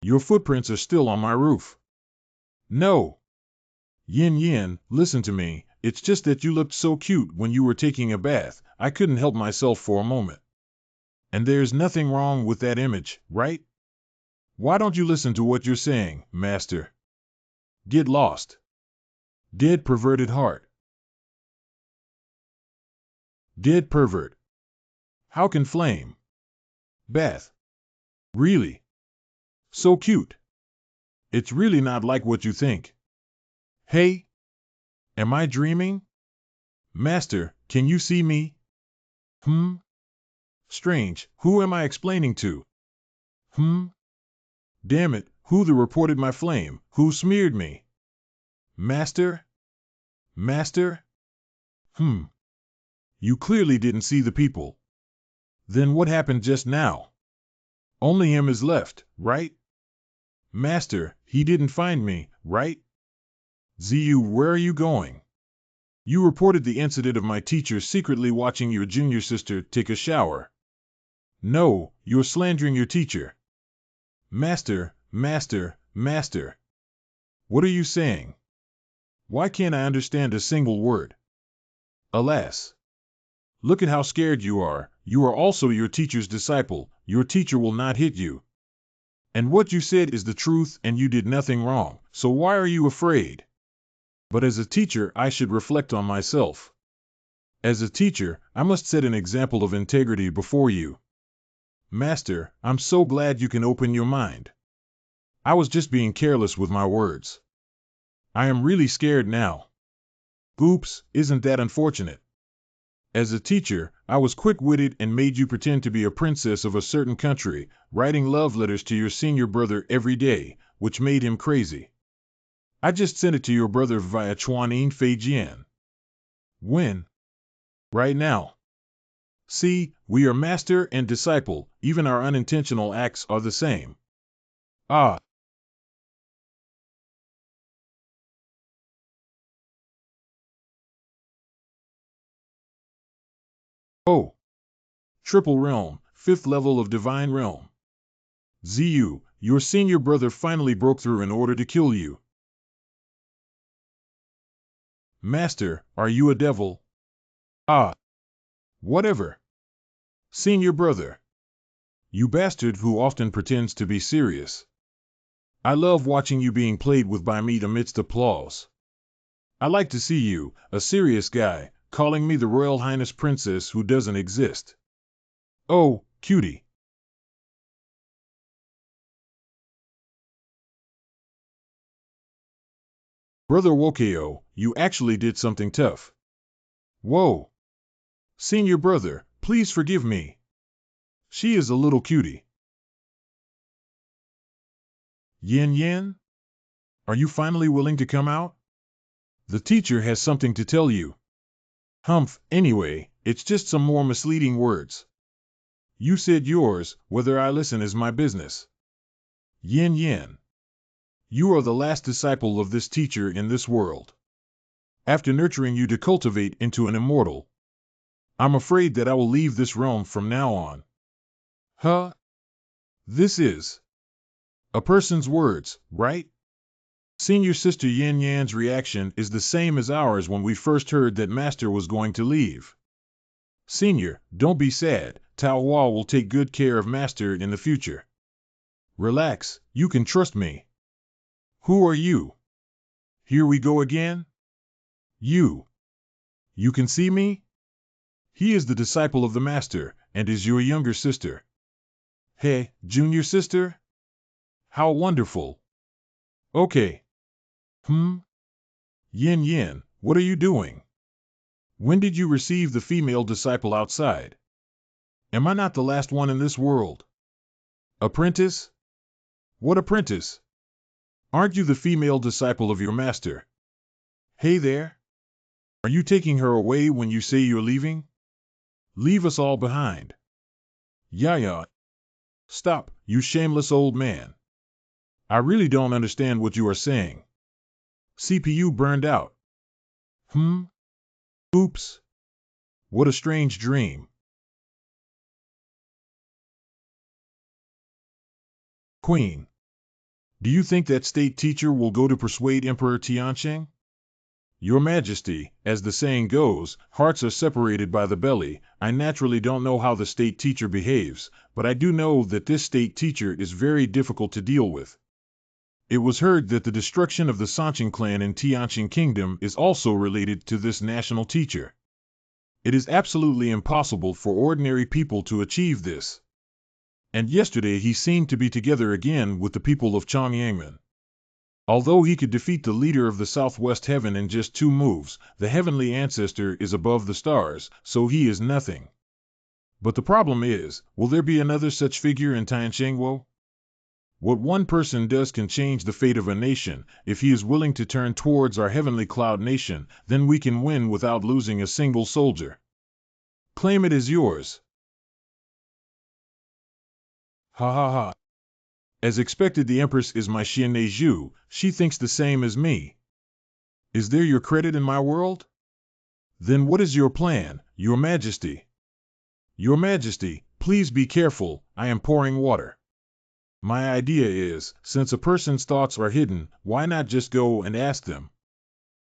Your footprints are still on my roof. No! Yin Yin, listen to me, it's just that you looked so cute when you were taking a bath, I couldn't help myself for a moment. And there's nothing wrong with that image, right? Why don't you listen to what you're saying, Master? Get lost. Dead perverted heart. Dead pervert. How can flame? Bath. Really? So cute. It's really not like what you think. Hey? Am I dreaming? Master, can you see me? Strange, who am I explaining to? Damn it, who the reported my flame? Who smeared me? Master? Master? You clearly didn't see the people. Then what happened just now? Only him is left, right? Master, he didn't find me, right? Ziyu, where are you going? You reported the incident of my teacher secretly watching your junior sister take a shower. No, you're slandering your teacher. Master, master, master. What are you saying? Why can't I understand a single word? Alas. Look at how scared you are. You are also your teacher's disciple. Your teacher will not hit you. And what you said is the truth and you did nothing wrong, so why are you afraid? But as a teacher, I should reflect on myself. As a teacher, I must set an example of integrity before you. Master, I'm so glad you can open your mind. I was just being careless with my words. I am really scared now. Oops, isn't that unfortunate? As a teacher, I was quick-witted and made you pretend to be a princess of a certain country, writing love letters to your senior brother every day, which made him crazy. I just sent it to your brother via Chuanin Feijian. When? Right now. See, we are master and disciple, even our unintentional acts are the same. Ah. Oh. Triple realm, 5th level of divine realm. Ziyu, your senior brother finally broke through in order to kill you. Master, are you a devil? Ah. Whatever. Senior brother. You bastard who often pretends to be serious. I love watching you being played with by me amidst applause. I like to see you, a serious guy, calling me the Royal Highness Princess who doesn't exist. Oh, cutie. Brother Wokeo, you actually did something tough. Whoa. Senior brother, please forgive me. She is a little cutie. Yin Yin? Are you finally willing to come out? The teacher has something to tell you. Humph, anyway, it's just some more misleading words. You said yours, whether I listen is my business. Yin Yin. You are the last disciple of this teacher in this world. After nurturing you to cultivate into an immortal, I'm afraid that I will leave this realm from now on. Huh? This is a person's words, right? Senior Sister Yin Yan's reaction is the same as ours when we first heard that Master was going to leave. Senior, don't be sad, Tao Hua will take good care of Master in the future. Relax, you can trust me. Who are you? Here we go again? You. You can see me? He is the disciple of the Master, and is your younger sister. Hey, junior sister? How wonderful. Okay. Yin Yin, what are you doing? When did you receive the female disciple outside? Am I not the last one in this world? Apprentice? What apprentice? Aren't you the female disciple of your master? Hey there? Are you taking her away when you say you're leaving? Leave us all behind. Yeah. Stop, you shameless old man. I really don't understand what you are saying. CPU burned out. Oops. What a strange dream. Queen. Do you think that state teacher will go to persuade Emperor Tianqing? Your Majesty, as the saying goes, hearts are separated by the belly. I naturally don't know how the state teacher behaves, but I do know that this state teacher is very difficult to deal with. It was heard that the destruction of the Sanqing clan in Tianqing Kingdom is also related to this national teacher. It is absolutely impossible for ordinary people to achieve this. And yesterday he seemed to be together again with the people of Chongyangmen. Although he could defeat the leader of the Southwest Heaven in just 2 moves, the heavenly ancestor is above the stars, so he is nothing. But the problem is, will there be another such figure in Tianqingwo? What one person does can change the fate of a nation. If he is willing to turn towards our heavenly cloud nation, then we can win without losing a single soldier. Claim it as yours. Ha ha ha. As expected, the Empress is my Xianne Zhu. She thinks the same as me. Is there your credit in my world? Then what is your plan, Your Majesty? Your Majesty, please be careful, I am pouring water. My idea is, since a person's thoughts are hidden, why not just go and ask them?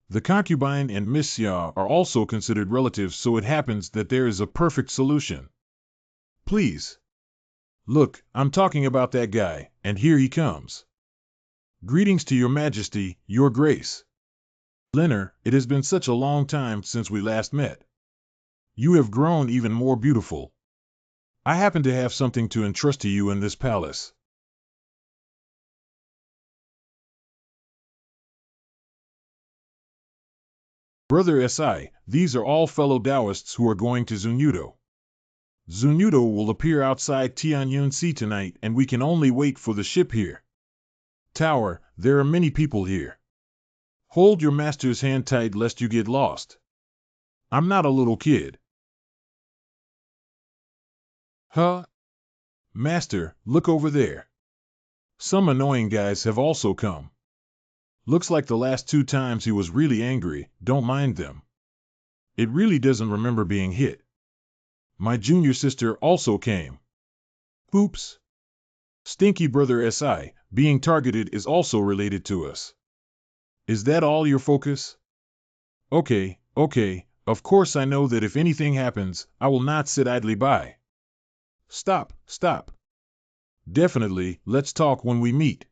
The concubine and Miss Xia are also considered relatives, so it happens that there is a perfect solution. Please. Look, I'm talking about that guy, and here he comes. Greetings to Your Majesty, Your Grace. Leonard, it has been such a long time since we last met. You have grown even more beautiful. I happen to have something to entrust to you in this palace. Brother Si, these are all fellow Taoists who are going to Zunyudo. Zunyudo will appear outside Tianyun Sea tonight, and we can only wait for the ship here. Tower, there are many people here. Hold your master's hand tight lest you get lost. I'm not a little kid. Huh? Master, look over there. Some annoying guys have also come. Looks like the last 2 times he was really angry, don't mind them. It really doesn't remember being hit. My junior sister also came. Oops. Stinky brother Si, being targeted is also related to us. Is that all your focus? Okay, of course I know that if anything happens, I will not sit idly by. Stop. Definitely, let's talk when we meet.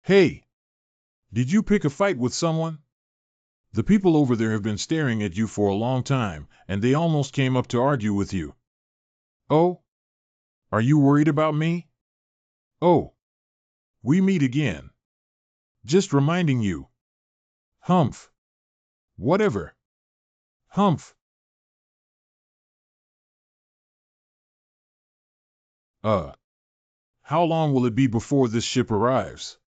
Hey! Did you pick a fight with someone? The people over there have been staring at you for a long time, and they almost came up to argue with you. Oh? Are you worried about me? Oh. We meet again. Just reminding you. Humph. Whatever. Humph. How long will it be before this ship arrives?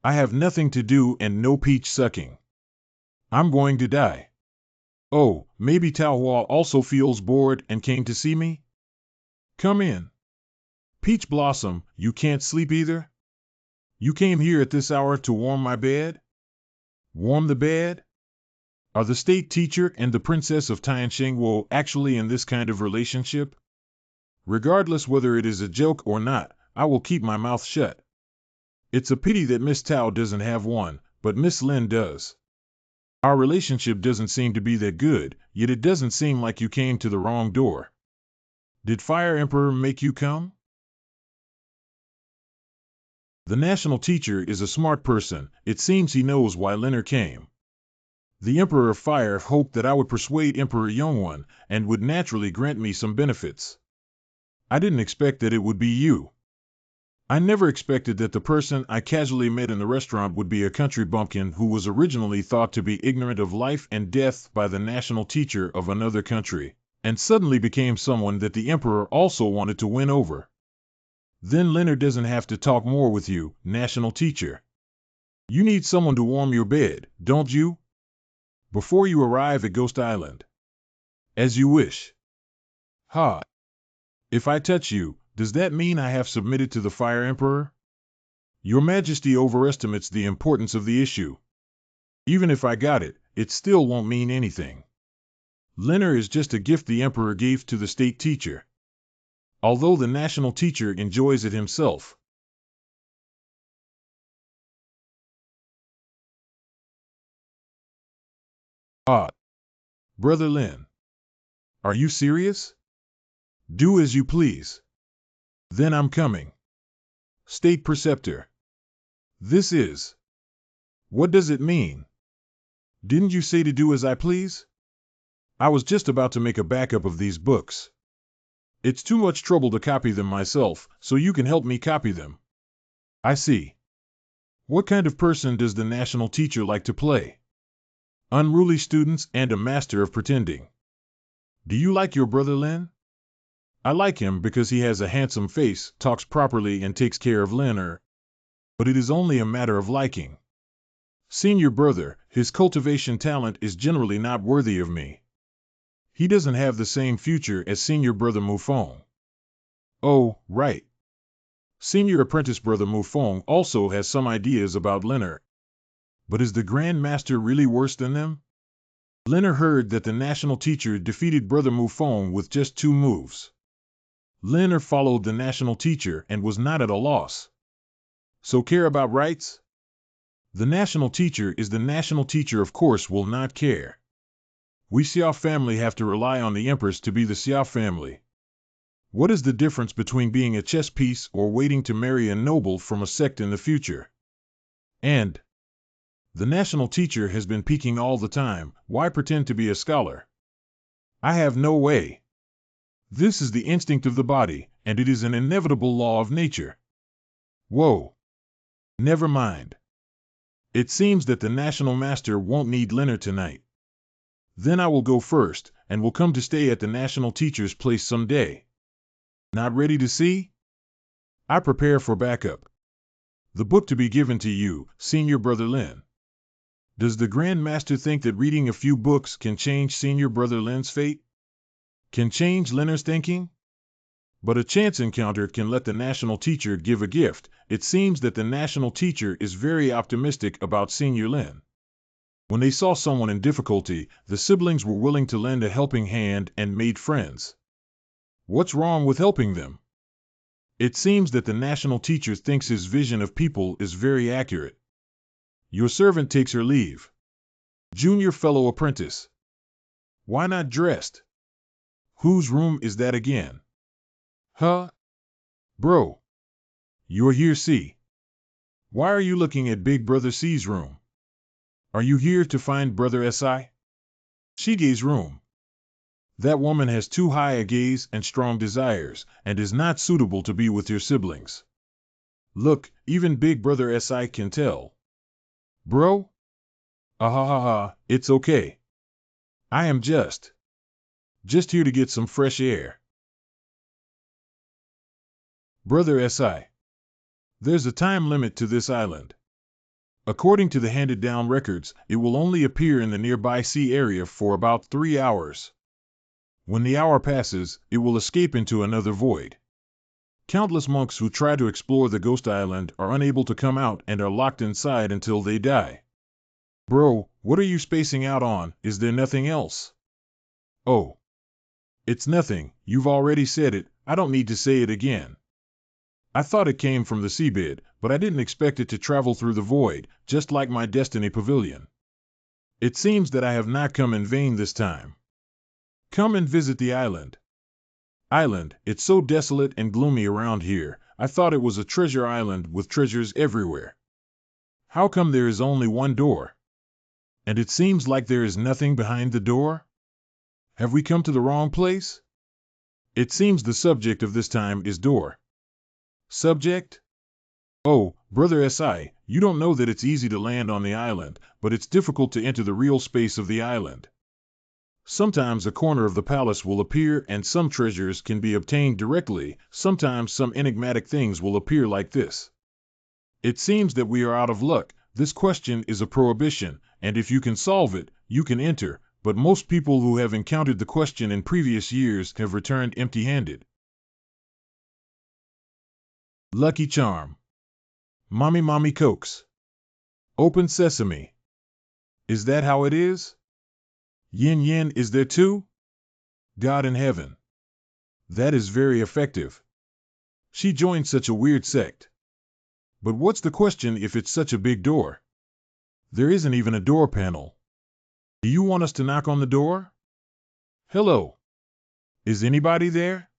I have nothing to do and no peach sucking. I'm going to die. Oh, maybe Tao Hua also feels bored and came to see me? Come in. Peach Blossom, you can't sleep either? You came here at this hour to warm my bed? Warm the bed? Are the state teacher and the princess of Tianqingwo actually in this kind of relationship? Regardless whether it is a joke or not, I will keep my mouth shut. It's a pity that Miss Tao doesn't have one, but Miss Lin does. Our relationship doesn't seem to be that good, yet it doesn't seem like you came to the wrong door. Did Fire Emperor make you come? The national teacher is a smart person. It seems he knows why Leonard came. The Emperor of Fire hoped that I would persuade Emperor Yongwan and would naturally grant me some benefits. I didn't expect that it would be you. I never expected that the person I casually met in the restaurant would be a country bumpkin who was originally thought to be ignorant of life and death by the national teacher of another country, and suddenly became someone that the emperor also wanted to win over. Then Leonard doesn't have to talk more with you, national teacher. You need someone to warm your bed, don't you? Before you arrive at Ghost Island. As you wish. Ha! If I touch you, does that mean I have submitted to the Fire Emperor? Your Majesty overestimates the importance of the issue. Even if I got it, it still won't mean anything. Leonard is just a gift the Emperor gave to the state teacher. Although the national teacher enjoys it himself. Ah, Brother Lin. Are you serious? Do as you please. Then I'm coming. State Preceptor. This is. What does it mean? Didn't you say to do as I please? I was just about to make a backup of these books. It's too much trouble to copy them myself, so you can help me copy them. I see. What kind of person does the national teacher like to play? Unruly students and a master of pretending. Do you like your brother Lin? I like him because he has a handsome face, talks properly and takes care of Leonard. But it is only a matter of liking. Senior brother, his cultivation talent is generally not worthy of me. He doesn't have the same future as senior brother Mufong. Oh, right. Senior apprentice brother Mufong also has some ideas about Leonard. But is the Grand Master really worse than them? Leonard heard that the national teacher defeated brother Mufong with just 2 moves. Leonard followed the national teacher and was not at a loss. So care about rights? The national teacher is the national teacher, of course will not care. We Xiao family have to rely on the empress to be the Xiao family. What is the difference between being a chess piece or waiting to marry a noble from a sect in the future? And the national teacher has been peeking all the time, why pretend to be a scholar? I have no way. This is the instinct of the body, and it is an inevitable law of nature. Whoa. Never mind. It seems that the national master won't need Leonard tonight. Then I will go first, and will come to stay at the national teacher's place someday. Not ready to see? I prepare for backup. The book to be given to you, Senior Brother Lin. Does the Grand Master think that reading a few books can change Senior Brother Lin's fate? Can change Leonard's thinking? But a chance encounter can let the national teacher give a gift. It seems that the national teacher is very optimistic about Senior Lin. When they saw someone in difficulty, the siblings were willing to lend a helping hand and made friends. What's wrong with helping them? It seems that the national teacher thinks his vision of people is very accurate. Your servant takes her leave. Junior fellow apprentice. Why not dressed? Whose room is that again? Huh? Bro. You're here, see. Why are you looking at Big Brother C's room? Are you here to find Brother S.I.? Shige's room. That woman has too high a gaze and strong desires, and is not suitable to be with your siblings. Look, even Big Brother S.I. can tell. Bro? Ha, it's okay. I am just here to get some fresh air. Brother S.I. There's a time limit to this island. According to the handed-down records, it will only appear in the nearby sea area for about 3 hours. When the hour passes, it will escape into another void. Countless monks who try to explore the ghost island are unable to come out and are locked inside until they die. Bro, what are you spacing out on? Is there nothing else? Oh. It's nothing, you've already said it, I don't need to say it again. I thought it came from the seabed, but I didn't expect it to travel through the void, just like my Destiny Pavilion. It seems that I have not come in vain this time. Come and visit the island. Island, it's so desolate and gloomy around here, I thought it was a treasure island with treasures everywhere. How come there is only one door? And it seems like there is nothing behind the door? Have we come to the wrong place? It seems the subject of this time is door. Subject? Oh, Brother SI, you don't know that it's easy to land on the island, but it's difficult to enter the real space of the island. Sometimes a corner of the palace will appear and some treasures can be obtained directly, sometimes some enigmatic things will appear like this. It seems that we are out of luck. This question is a prohibition, and if you can solve it, you can enter, but most people who have encountered the question in previous years have returned empty-handed. Lucky Charm. Mommy coax. Open sesame. Is that how it is? Yin yin is there too? God in heaven. That is very effective. She joined such a weird sect. But what's the question if it's such a big door? There isn't even a door panel. Do you want us to knock on the door? Hello. Is anybody there?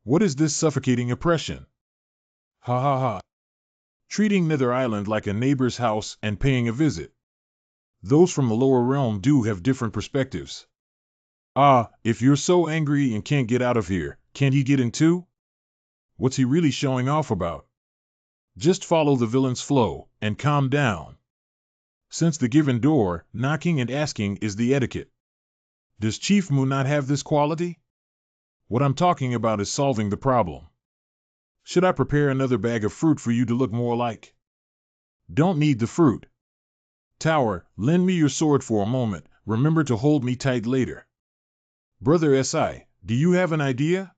What is this suffocating oppression? Ha ha ha. Treating Nether Island like a neighbor's house and paying a visit. Those from the lower realm do have different perspectives. Ah, if you're so angry and can't get out of here, can't he get in too? What's he really showing off about? Just follow the villain's flow, and calm down. Since the given door, knocking and asking is the etiquette. Does Chief Mu not have this quality? What I'm talking about is solving the problem. Should I prepare another bag of fruit for you to look more like? Don't need the fruit. Tower, lend me your sword for a moment, remember to hold me tight later. Brother SI, do you have an idea?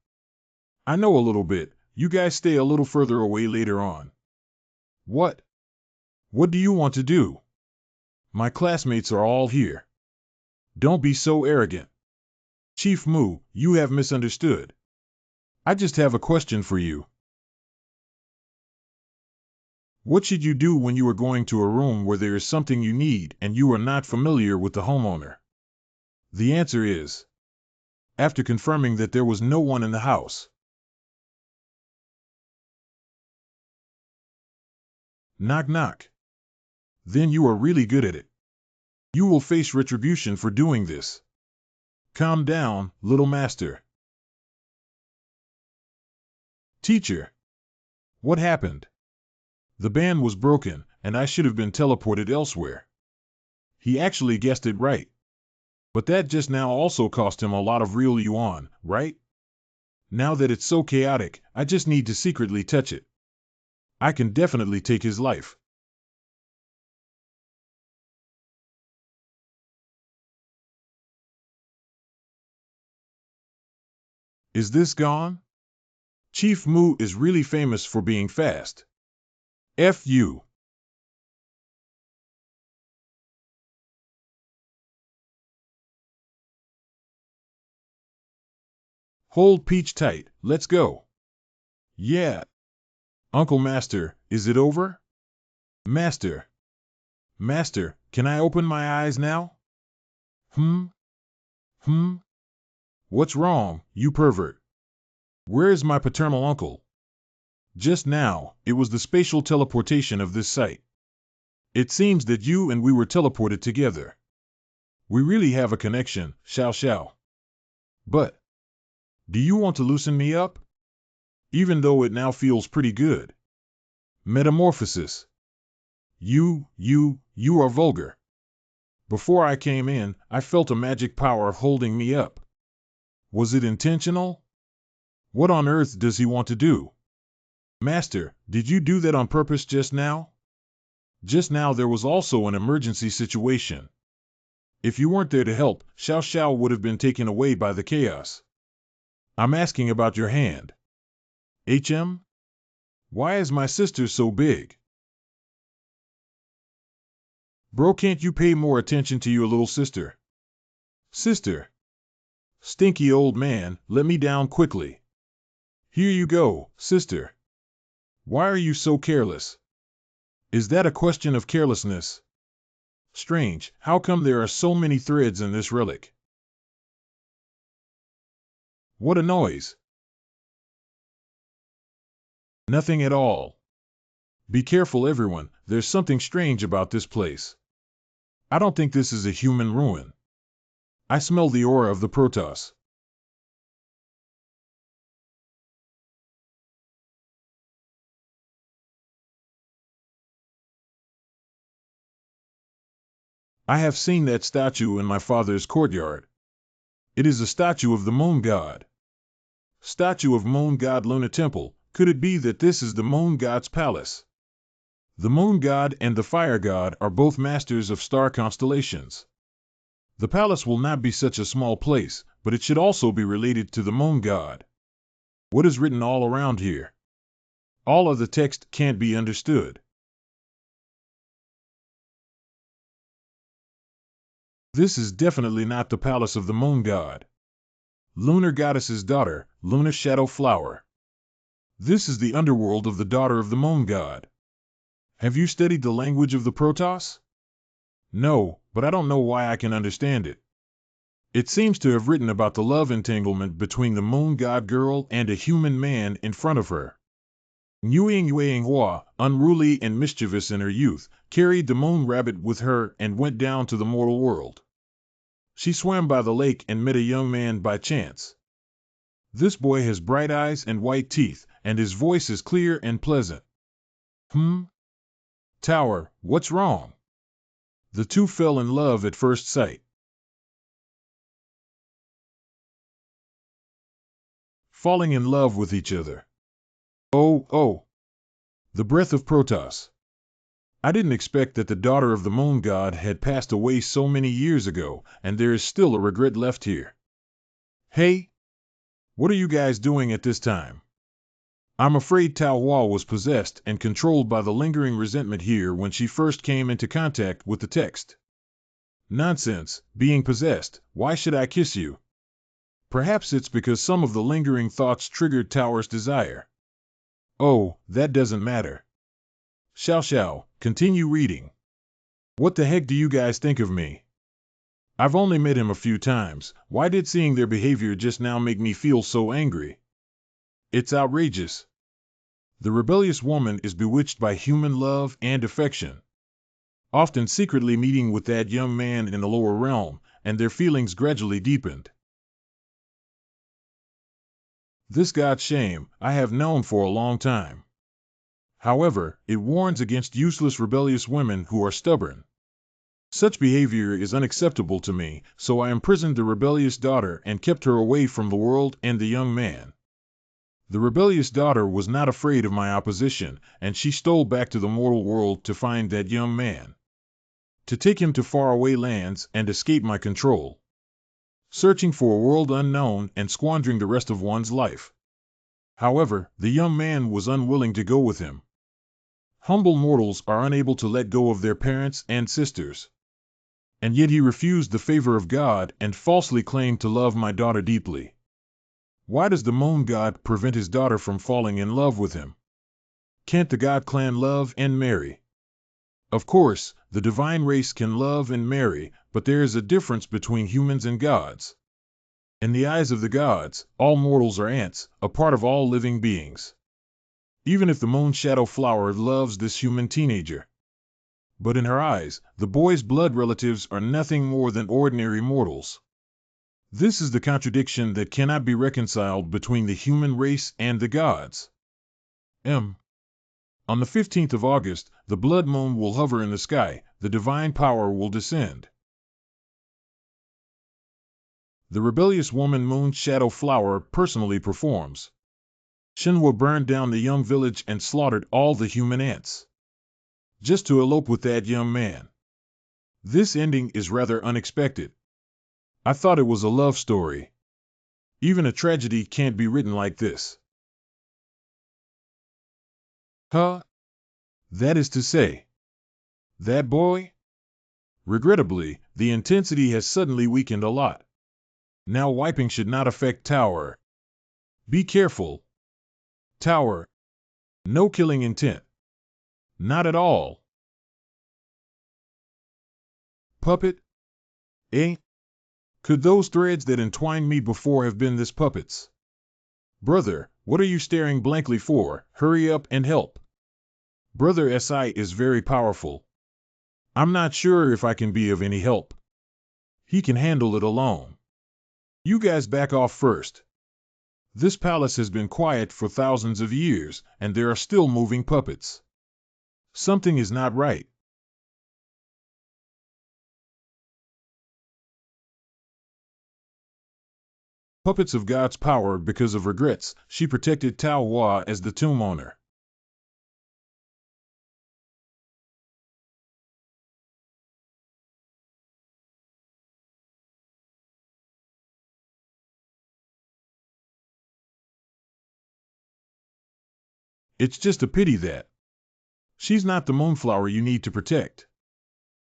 I know a little bit, you guys stay a little further away later on. What? What do you want to do? My classmates are all here. Don't be so arrogant. Chief Mu, you have misunderstood. I just have a question for you. What should you do when you are going to a room where there is something you need and you are not familiar with the homeowner? The answer is, after confirming that there was no one in the house. Knock knock. Then you are really good at it. You will face retribution for doing this. Calm down, little master. Teacher. What happened? The band was broken, and I should have been teleported elsewhere. He actually guessed it right. But that just now also cost him a lot of real yuan, right? Now that it's so chaotic, I just need to secretly touch it. I can definitely take his life. Is this gone? Chief Mu is really famous for being fast. F you. Hold Peach tight, let's go. Yeah. Uncle Master, is it over? Master. Master, can I open my eyes now? Hmm? What's wrong, you pervert? Where's my paternal uncle? Just now, it was the spatial teleportation of this site. It seems that you and we were teleported together. We really have a connection, shao. But, do you want to loosen me up? Even though it now feels pretty good. Metamorphosis. You are vulgar. Before I came in, I felt a magic power holding me up. Was it intentional? What on earth does he want to do? Master, did you do that on purpose just now? Just now there was also an emergency situation. If you weren't there to help, Shao would have been taken away by the chaos. I'm asking about your hand. HM? Why is my sister so big? Bro, can't you pay more attention to your little sister? Sister. Stinky old man, let me down quickly. Here you go, sister. Why are you so careless? Is that a question of carelessness? Strange, how come there are so many threads in this relic? What a noise. Nothing at all. Be careful everyone, there's something strange about this place. I don't think this is a human ruin. I smell the aura of the Protoss. I have seen that statue in my father's courtyard. It is a statue of the moon god. Statue of moon god Luna Temple. Could it be that this is the moon god's palace? The moon god and the fire god are both masters of star constellations. The palace will not be such a small place, but it should also be related to the moon god. What is written all around here? All of the text can't be understood. This is definitely not the palace of the moon god. Lunar goddess's daughter, Lunar Shadow Flower. This is the underworld of the daughter of the moon god. Have you studied the language of the Protoss? No, but I don't know why I can understand it. It seems to have written about the love entanglement between the moon god girl and a human man in front of her. Nguyen Hua, unruly and mischievous in her youth, carried the moon rabbit with her and went down to the mortal world. She swam by the lake and met a young man by chance. This boy has bright eyes and white teeth, and his voice is clear and pleasant. Tower, what's wrong? The two fell in love at first sight. Falling in love with each other. Oh. The breath of Protoss. I didn't expect that the daughter of the moon god had passed away so many years ago, and there is still a regret left here. Hey! What are you guys doing at this time? I'm afraid Tao Hua was possessed and controlled by the lingering resentment here when she first came into contact with the text. Nonsense, being possessed, why should I kiss you? Perhaps it's because some of the lingering thoughts triggered Tower's desire. Oh, that doesn't matter. Xiao, continue reading. What the heck do you guys think of me? I've only met him a few times. Why did seeing their behavior just now make me feel so angry? It's outrageous. The rebellious woman is bewitched by human love and affection. Often secretly meeting with that young man in the lower realm, and their feelings gradually deepened. This god's shame I have known for a long time. However, it warns against useless rebellious women who are stubborn. Such behavior is unacceptable to me, so I imprisoned the rebellious daughter and kept her away from the world and the young man. The rebellious daughter was not afraid of my opposition, and she stole back to the mortal world to find that young man. To take him to faraway lands and escape my control. Searching for a world unknown and squandering the rest of one's life. However, the young man was unwilling to go with him. Humble mortals are unable to let go of their parents and sisters. And yet he refused the favor of God and falsely claimed to love my daughter deeply. Why does the moon god prevent his daughter from falling in love with him? Can't the god clan love and marry? Of course, the divine race can love and marry, but there is a difference between humans and gods. In the eyes of the gods, all mortals are ants, a part of all living beings. Even if the moon shadow flower loves this human teenager. But in her eyes, the boy's blood relatives are nothing more than ordinary mortals. This is the contradiction that cannot be reconciled between the human race and the gods. On the 15th of August, the blood moon will hover in the sky, the divine power will descend. The rebellious woman moon shadow flower personally performs. Shinhua burned down the young village and slaughtered all the human ants. Just to elope with that young man. This ending is rather unexpected. I thought it was a love story. Even a tragedy can't be written like this. Huh? That is to say, that boy? Regrettably, the intensity has suddenly weakened a lot. Now wiping should not affect Tower. Be careful. Tower. No killing intent. Not at all. Puppet? Eh? Could those threads that entwined me before have been this puppet's? Brother, what are you staring blankly for? Hurry up and help. Brother SI is very powerful. I'm not sure if I can be of any help. He can handle it alone. You guys back off first. This palace has been quiet for thousands of years, and there are still moving puppets. Something is not right. Puppets of God's power because of regrets, she protected Tao Hua as the tomb owner. It's just a pity that she's not the moonflower you need to protect.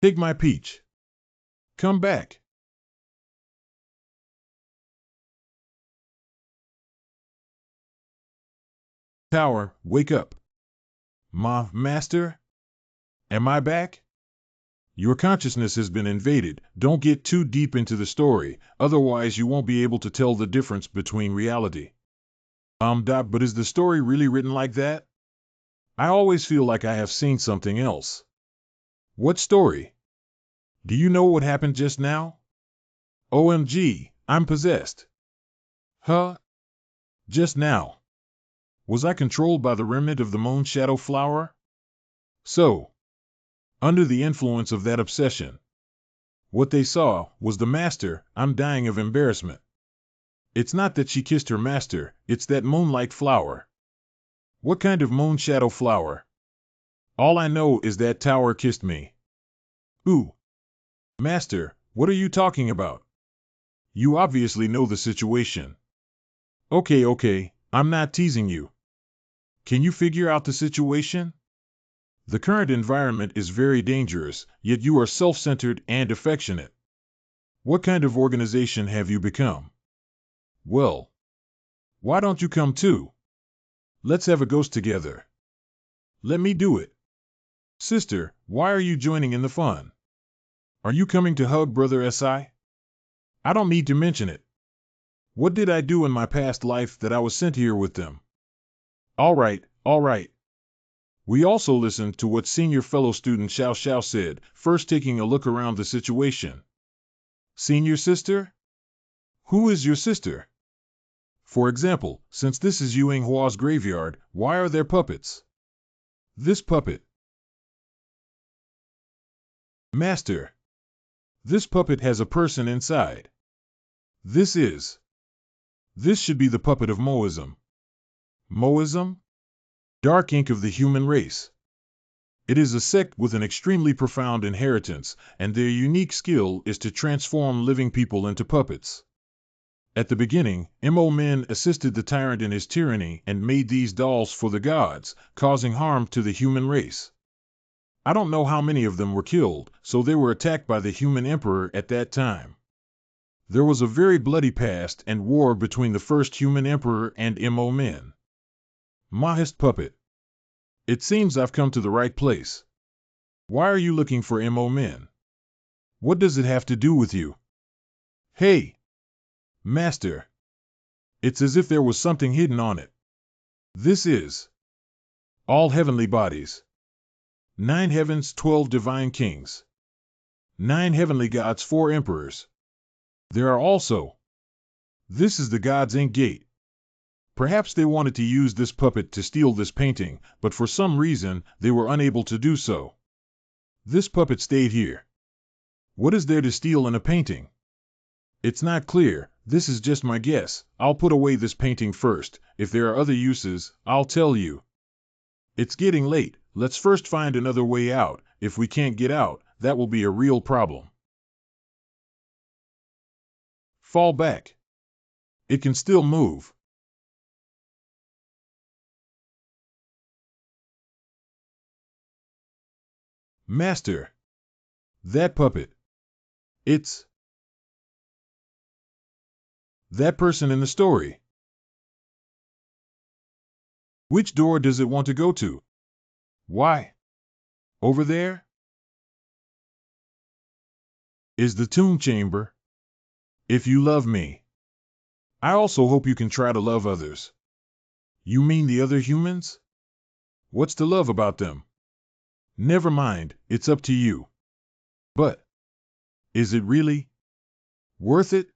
Take my peach. Come back. Tower, wake up. Master? Am I back? Your consciousness has been invaded. Don't get too deep into the story, otherwise you won't be able to tell the difference between reality. But is the story really written like that? I always feel like I have seen something else. What story? Do you know what happened just now? OMG, I'm possessed. Huh? Just now. Was I controlled by the remnant of the moon shadow flower? So, under the influence of that obsession, what they saw was the master. I'm dying of embarrassment. It's not that she kissed her master, it's that moonlight flower. What kind of moon shadow flower? All I know is that tower kissed me. Ooh. Master, what are you talking about? You obviously know the situation. Okay, I'm not teasing you. Can you figure out the situation? The current environment is very dangerous, yet you are self-centered and affectionate. What kind of organization have you become? Well, why don't you come too? Let's have a ghost together. Let me do it. Sister, why are you joining in the fun? Are you coming to hug Brother Si? I don't need to mention it. What did I do in my past life that I was sent here with them? All right. We also listened to what senior fellow student Xiao Xiao said, first taking a look around the situation. Senior sister? Who is your sister? For example, since this is Yuang Hua's graveyard, why are there puppets? This puppet. Master. This puppet has a person inside. This should be the puppet of Moism. Moism? Dark ink of the human race. It is a sect with an extremely profound inheritance, and their unique skill is to transform living people into puppets. At the beginning, Mo Men assisted the tyrant in his tyranny and made these dolls for the gods, causing harm to the human race. I don't know how many of them were killed, so they were attacked by the human emperor at that time. There was a very bloody past and war between the first human emperor and Mo Men. Mahist puppet. It seems I've come to the right place. Why are you looking for Mo Men? What does it have to do with you? Hey! Master. It's as if there was something hidden on it. This is all heavenly bodies. 9 heavens, 12 divine kings. 9 heavenly gods, 4 emperors. There are also. This is the God's Ink Gate. Perhaps they wanted to use this puppet to steal this painting, but for some reason, they were unable to do so. This puppet stayed here. What is there to steal in a painting? It's not clear. This is just my guess. I'll put away this painting first. If there are other uses, I'll tell you. It's getting late. Let's first find another way out. If we can't get out, that will be a real problem. Fall back. It can still move. Master. That puppet. It's that person in the story. Which door does it want to go to? Why? Over there? Is the tomb chamber. If you love me, I also hope you can try to love others. You mean the other humans? What's to love about them? Never mind, it's up to you. But is it really worth it?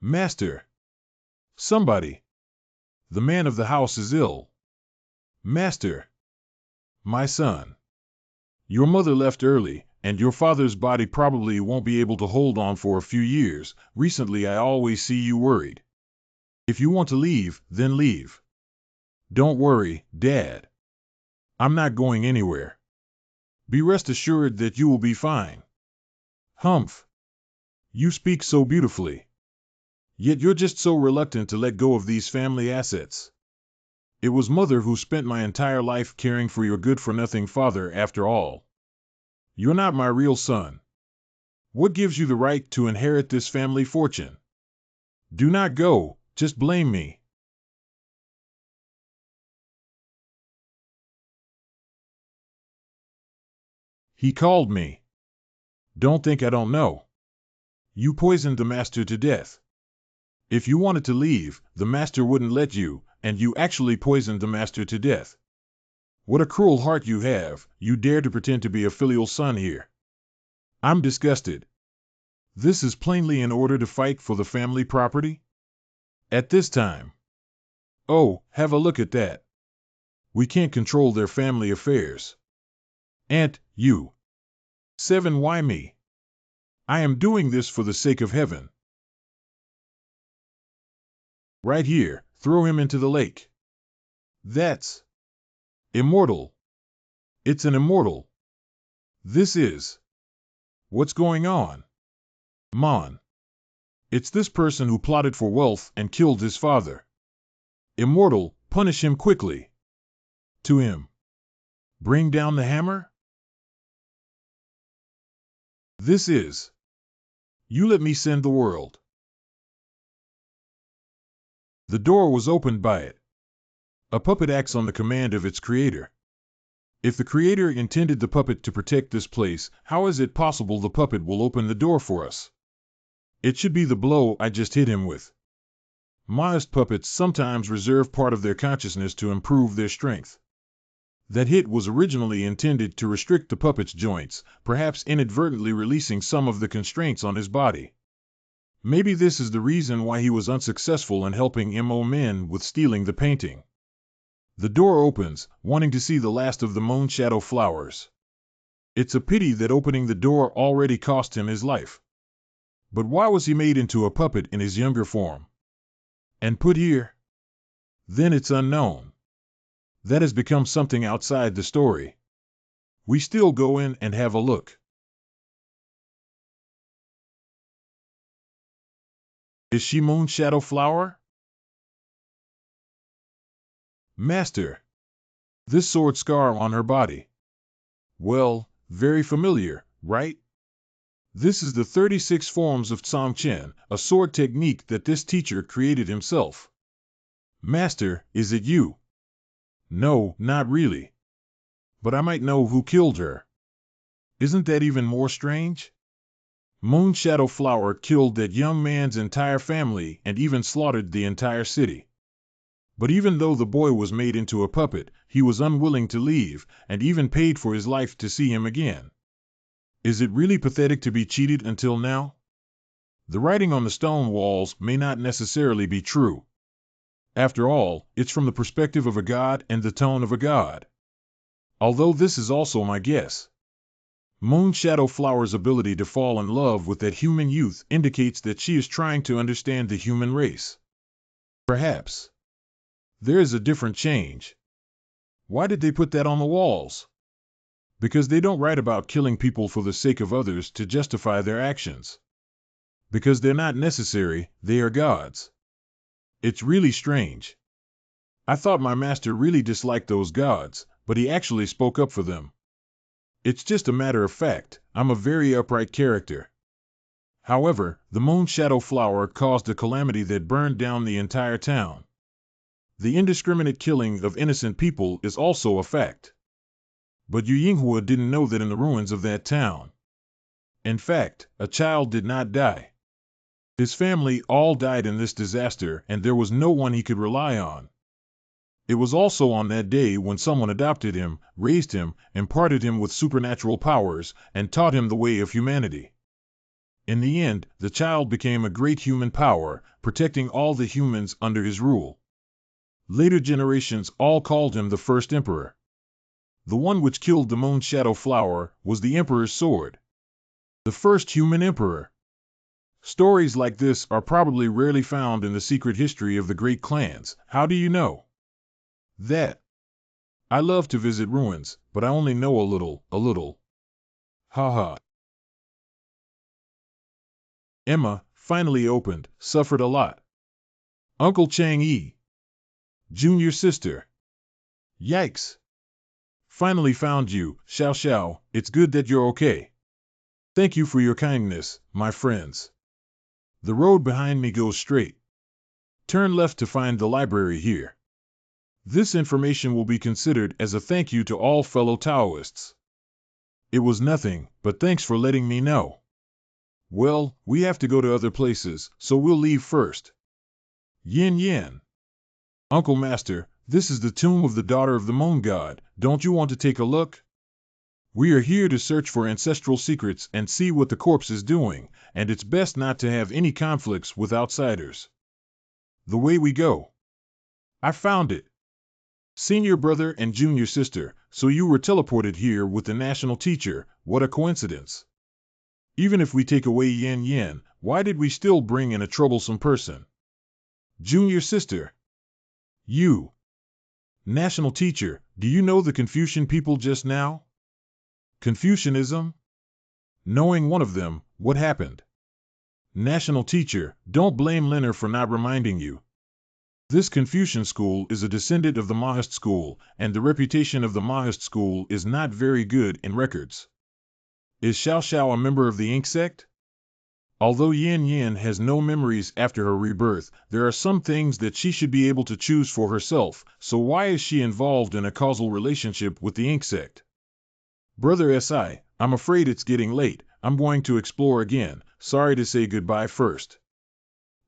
Master. Somebody. The man of the house is ill. Master. My son. Your mother left early, and your father's body probably won't be able to hold on for a few years. Recently I always see you worried. If you want to leave, then leave. Don't worry, Dad. I'm not going anywhere. Be rest assured that you will be fine. Humph. You speak so beautifully. Yet you're just so reluctant to let go of these family assets. It was Mother who spent my entire life caring for your good-for-nothing father after all. You're not my real son. What gives you the right to inherit this family fortune? Do not go, just blame me. He called me. Don't think I don't know. You poisoned the master to death. If you wanted to leave, the master wouldn't let you, and you actually poisoned the master to death. What a cruel heart you have, you dare to pretend to be a filial son here. I'm disgusted. This is plainly in order to fight for the family property? At this time. Oh, have a look at that. We can't control their family affairs. Aunt, you. 7. Why me? I am doing this for the sake of heaven. Right here, throw him into the lake. That's immortal. It's an immortal. This is. What's going on? Mon. It's this person who plotted for wealth and killed his father. Immortal, punish him quickly. To him. Bring down the hammer? This is. You let me send the world. The door was opened by it. A puppet acts on the command of its creator. If the creator intended the puppet to protect this place, how is it possible the puppet will open the door for us? It should be the blow I just hit him with. Modest puppets sometimes reserve part of their consciousness to improve their strength. That hit was originally intended to restrict the puppet's joints, perhaps inadvertently releasing some of the constraints on his body. Maybe this is the reason why he was unsuccessful in helping Mo Men with stealing the painting. The door opens, wanting to see the last of the moon shadow flowers. It's a pity that opening the door already cost him his life. But why was he made into a puppet in his younger form? And put here? Then it's unknown. That has become something outside the story. We still go in and have a look. Is she moon shadow flower? Master. This sword scar on her body. Well, very familiar, right? This is the 36 forms of Tsang Chen, a sword technique that this teacher created himself. Master, is it you? No, not really. But I might know who killed her. Isn't that even more strange? Moon Shadow Flower killed that young man's entire family and even slaughtered the entire city. But even though the boy was made into a puppet, he was unwilling to leave, and even paid for his life to see him again. Is it really pathetic to be cheated until now? The writing on the stone walls may not necessarily be true. After all, it's from the perspective of a god and the tone of a god. Although this is also my guess. Moon Shadow Flower's ability to fall in love with that human youth indicates that she is trying to understand the human race. Perhaps. There is a different change. Why did they put that on the walls? Because they don't write about killing people for the sake of others to justify their actions. Because they're not necessary, they are gods. It's really strange. I thought my master really disliked those gods, but he actually spoke up for them. It's just a matter of fact, I'm a very upright character. However, the Moon Shadow Flower caused a calamity that burned down the entire town. The indiscriminate killing of innocent people is also a fact. But Yu Yinghua didn't know that in the ruins of that town. In fact, a child did not die. His family all died in this disaster, and there was no one he could rely on. It was also on that day when someone adopted him, raised him, imparted him with supernatural powers, and taught him the way of humanity. In the end, the child became a great human power, protecting all the humans under his rule. Later generations all called him the first emperor. The one which killed the Moon Shadow Flower was the emperor's sword. The first human emperor. Stories like this are probably rarely found in the secret history of the great clans. How do you know? That. I love to visit ruins, but I only know a little, a little. Ha ha. Emma, finally opened, suffered a lot. Uncle Chang-yi. Junior sister. Yikes. Finally found you, Xiao Xiao, it's good that you're okay. Thank you for your kindness, my friends. The road behind me goes straight. Turn left to find the library here. This information will be considered as a thank you to all fellow Taoists. It was nothing, but thanks for letting me know. Well, we have to go to other places, so we'll leave first. Yin Yin. Uncle Master, this is the tomb of the daughter of the Moon God. Don't you want to take a look? We are here to search for ancestral secrets and see what the corpse is doing, and it's best not to have any conflicts with outsiders. The way we go. I found it. Senior brother and junior sister, so you were teleported here with the national teacher. What a coincidence. Even if we take away Yin Yin, why did we still bring in a troublesome person? Junior sister. You. National teacher, do you know the Confucian people just now? Confucianism? Knowing one of them, what happened? National teacher, don't blame Leonard for not reminding you. This Confucian school is a descendant of the Maoist school, and the reputation of the Maoist school is not very good in records. Is Xiao Xiao a member of the Ink sect? Although Yin Yin has no memories after her rebirth, there are some things that she should be able to choose for herself, so why is she involved in a causal relationship with the Ink sect? Brother Si, I'm afraid it's getting late. I'm going to explore again. Sorry to say goodbye first.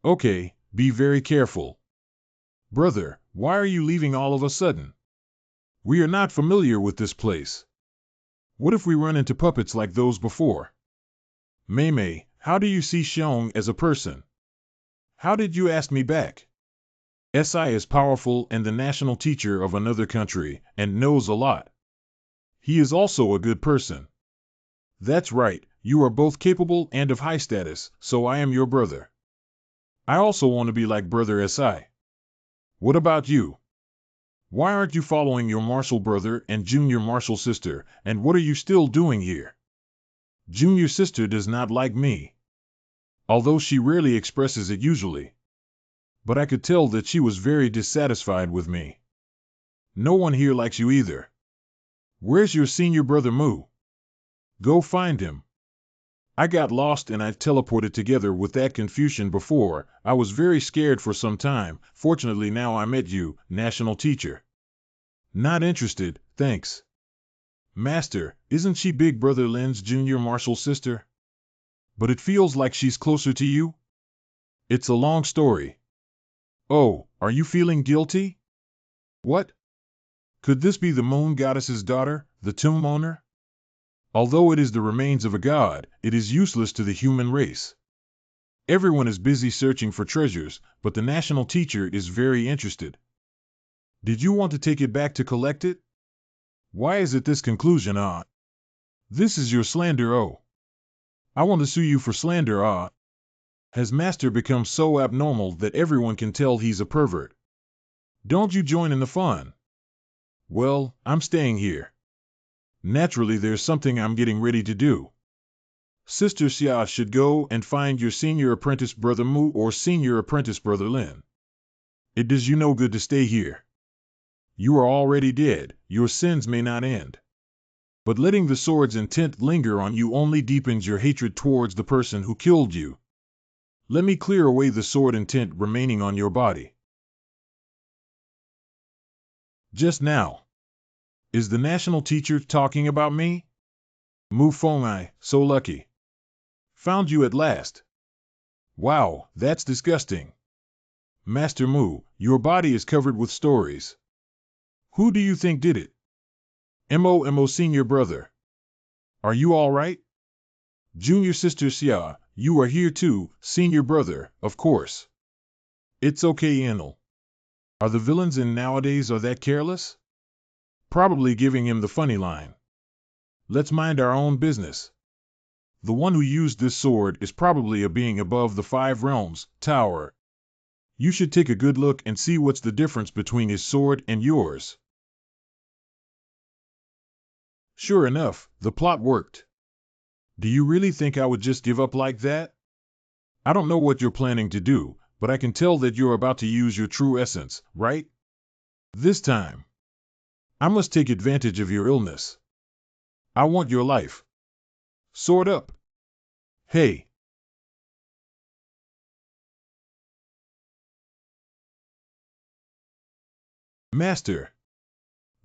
Okay, be very careful. Brother, why are you leaving all of a sudden? We are not familiar with this place. What if we run into puppets like those before? Mei Mei, how do you see Xiong as a person? How did you ask me back? Si is powerful and the national teacher of another country, and knows a lot. He is also a good person. That's right, you are both capable and of high status, so I am your brother. I also want to be like Brother Si. What about you? Why aren't you following your martial brother and junior martial sister, and what are you still doing here? Junior sister does not like me. Although she rarely expresses it usually. But I could tell that she was very dissatisfied with me. No one here likes you either. Where's your senior brother Mu? Go find him. I got lost and I teleported together with that Confucian before. I was very scared for some time. Fortunately now I met you, national teacher. Not interested, thanks. Master, isn't she Big Brother Lin's junior martial sister? But it feels like she's closer to you? It's a long story. Oh, are you feeling guilty? What? Could this be the moon goddess's daughter, the tomb owner? Although it is the remains of a god, it is useless to the human race. Everyone is busy searching for treasures, but the national teacher is very interested. Did you want to take it back to collect it? Why is it this conclusion, This is your slander, I want to sue you for slander, Has Master become so abnormal that everyone can tell he's a pervert? Don't you join in the fun? Well, I'm staying here. Naturally, there's something I'm getting ready to do. Sister Xia should go and find your senior apprentice brother Mu or senior apprentice brother Lin. It does you no good to stay here. You are already dead, your sins may not end. But letting the sword's intent linger on you only deepens your hatred towards the person who killed you. Let me clear away the sword intent remaining on your body. Just now. Is the national teacher talking about me? Mu Fengai, so lucky. Found you at last. Wow, that's disgusting. Master Mu, your body is covered with stories. Who do you think did it? Mo senior brother. Are you all right? Junior sister Xia, you are here too, senior brother, of course. It's okay, Enel. Are the villains in nowadays are that careless? Probably giving him the funny line. Let's mind our own business. The one who used this sword is probably a being above the 5 realms, tower. You should take a good look and see what's the difference between his sword and yours. Sure enough, the plot worked. Do you really think I would just give up like that? I don't know what you're planning to do, but I can tell that you're about to use your true essence, right? This time. I must take advantage of your illness. I want your life. Sword up. Hey. Master.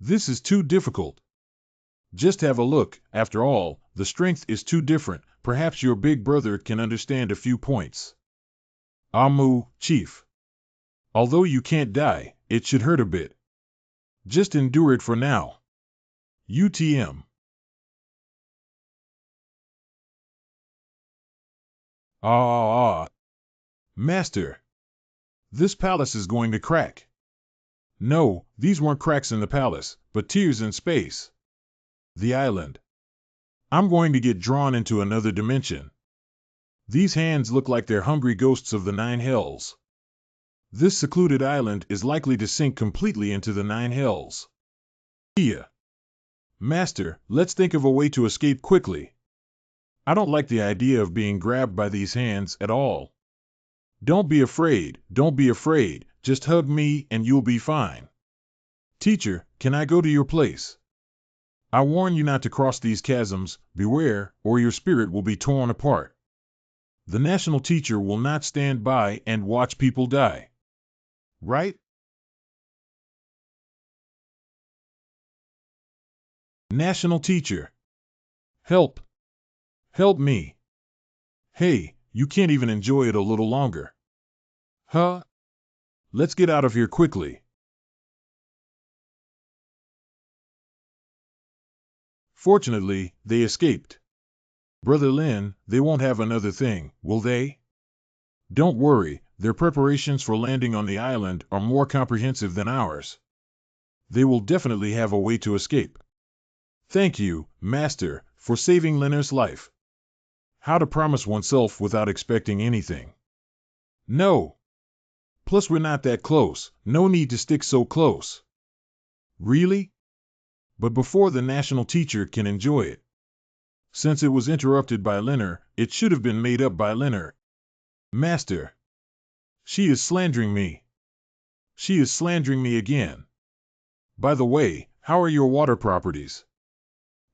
This is too difficult. Just have a look. After all, the strength is too different. Perhaps your big brother can understand a few points. Amu, Chief. Although you can't die, it should hurt a bit. Just endure it for now. UTM. Master. This palace is going to crack. No, these weren't cracks in the palace, but tears in space. The island. I'm going to get drawn into another dimension. These hands look like they're hungry ghosts of the 9 hells. This secluded island is likely to sink completely into the 9 hells. Yeah. Master, let's think of a way to escape quickly. I don't like the idea of being grabbed by these hands at all. Don't be afraid, just hug me and you'll be fine. Teacher, can I go to your place? I warn you not to cross these chasms, beware, or your spirit will be torn apart. The national teacher will not stand by and watch people die. Right? National teacher. Help. Help me. Hey, you can't even enjoy it a little longer. Huh? Let's get out of here quickly. Fortunately, they escaped. Brother Lin, they won't have another thing, will they? Don't worry, their preparations for landing on the island are more comprehensive than ours. They will definitely have a way to escape. Thank you, Master, for saving Linner's life. How to promise oneself without expecting anything. No. Plus we're not that close, no need to stick so close. Really? But before the national teacher can enjoy it. Since it was interrupted by Linner, it should have been made up by Linner. Master. She is slandering me. She is slandering me again. By the way, how are your water properties?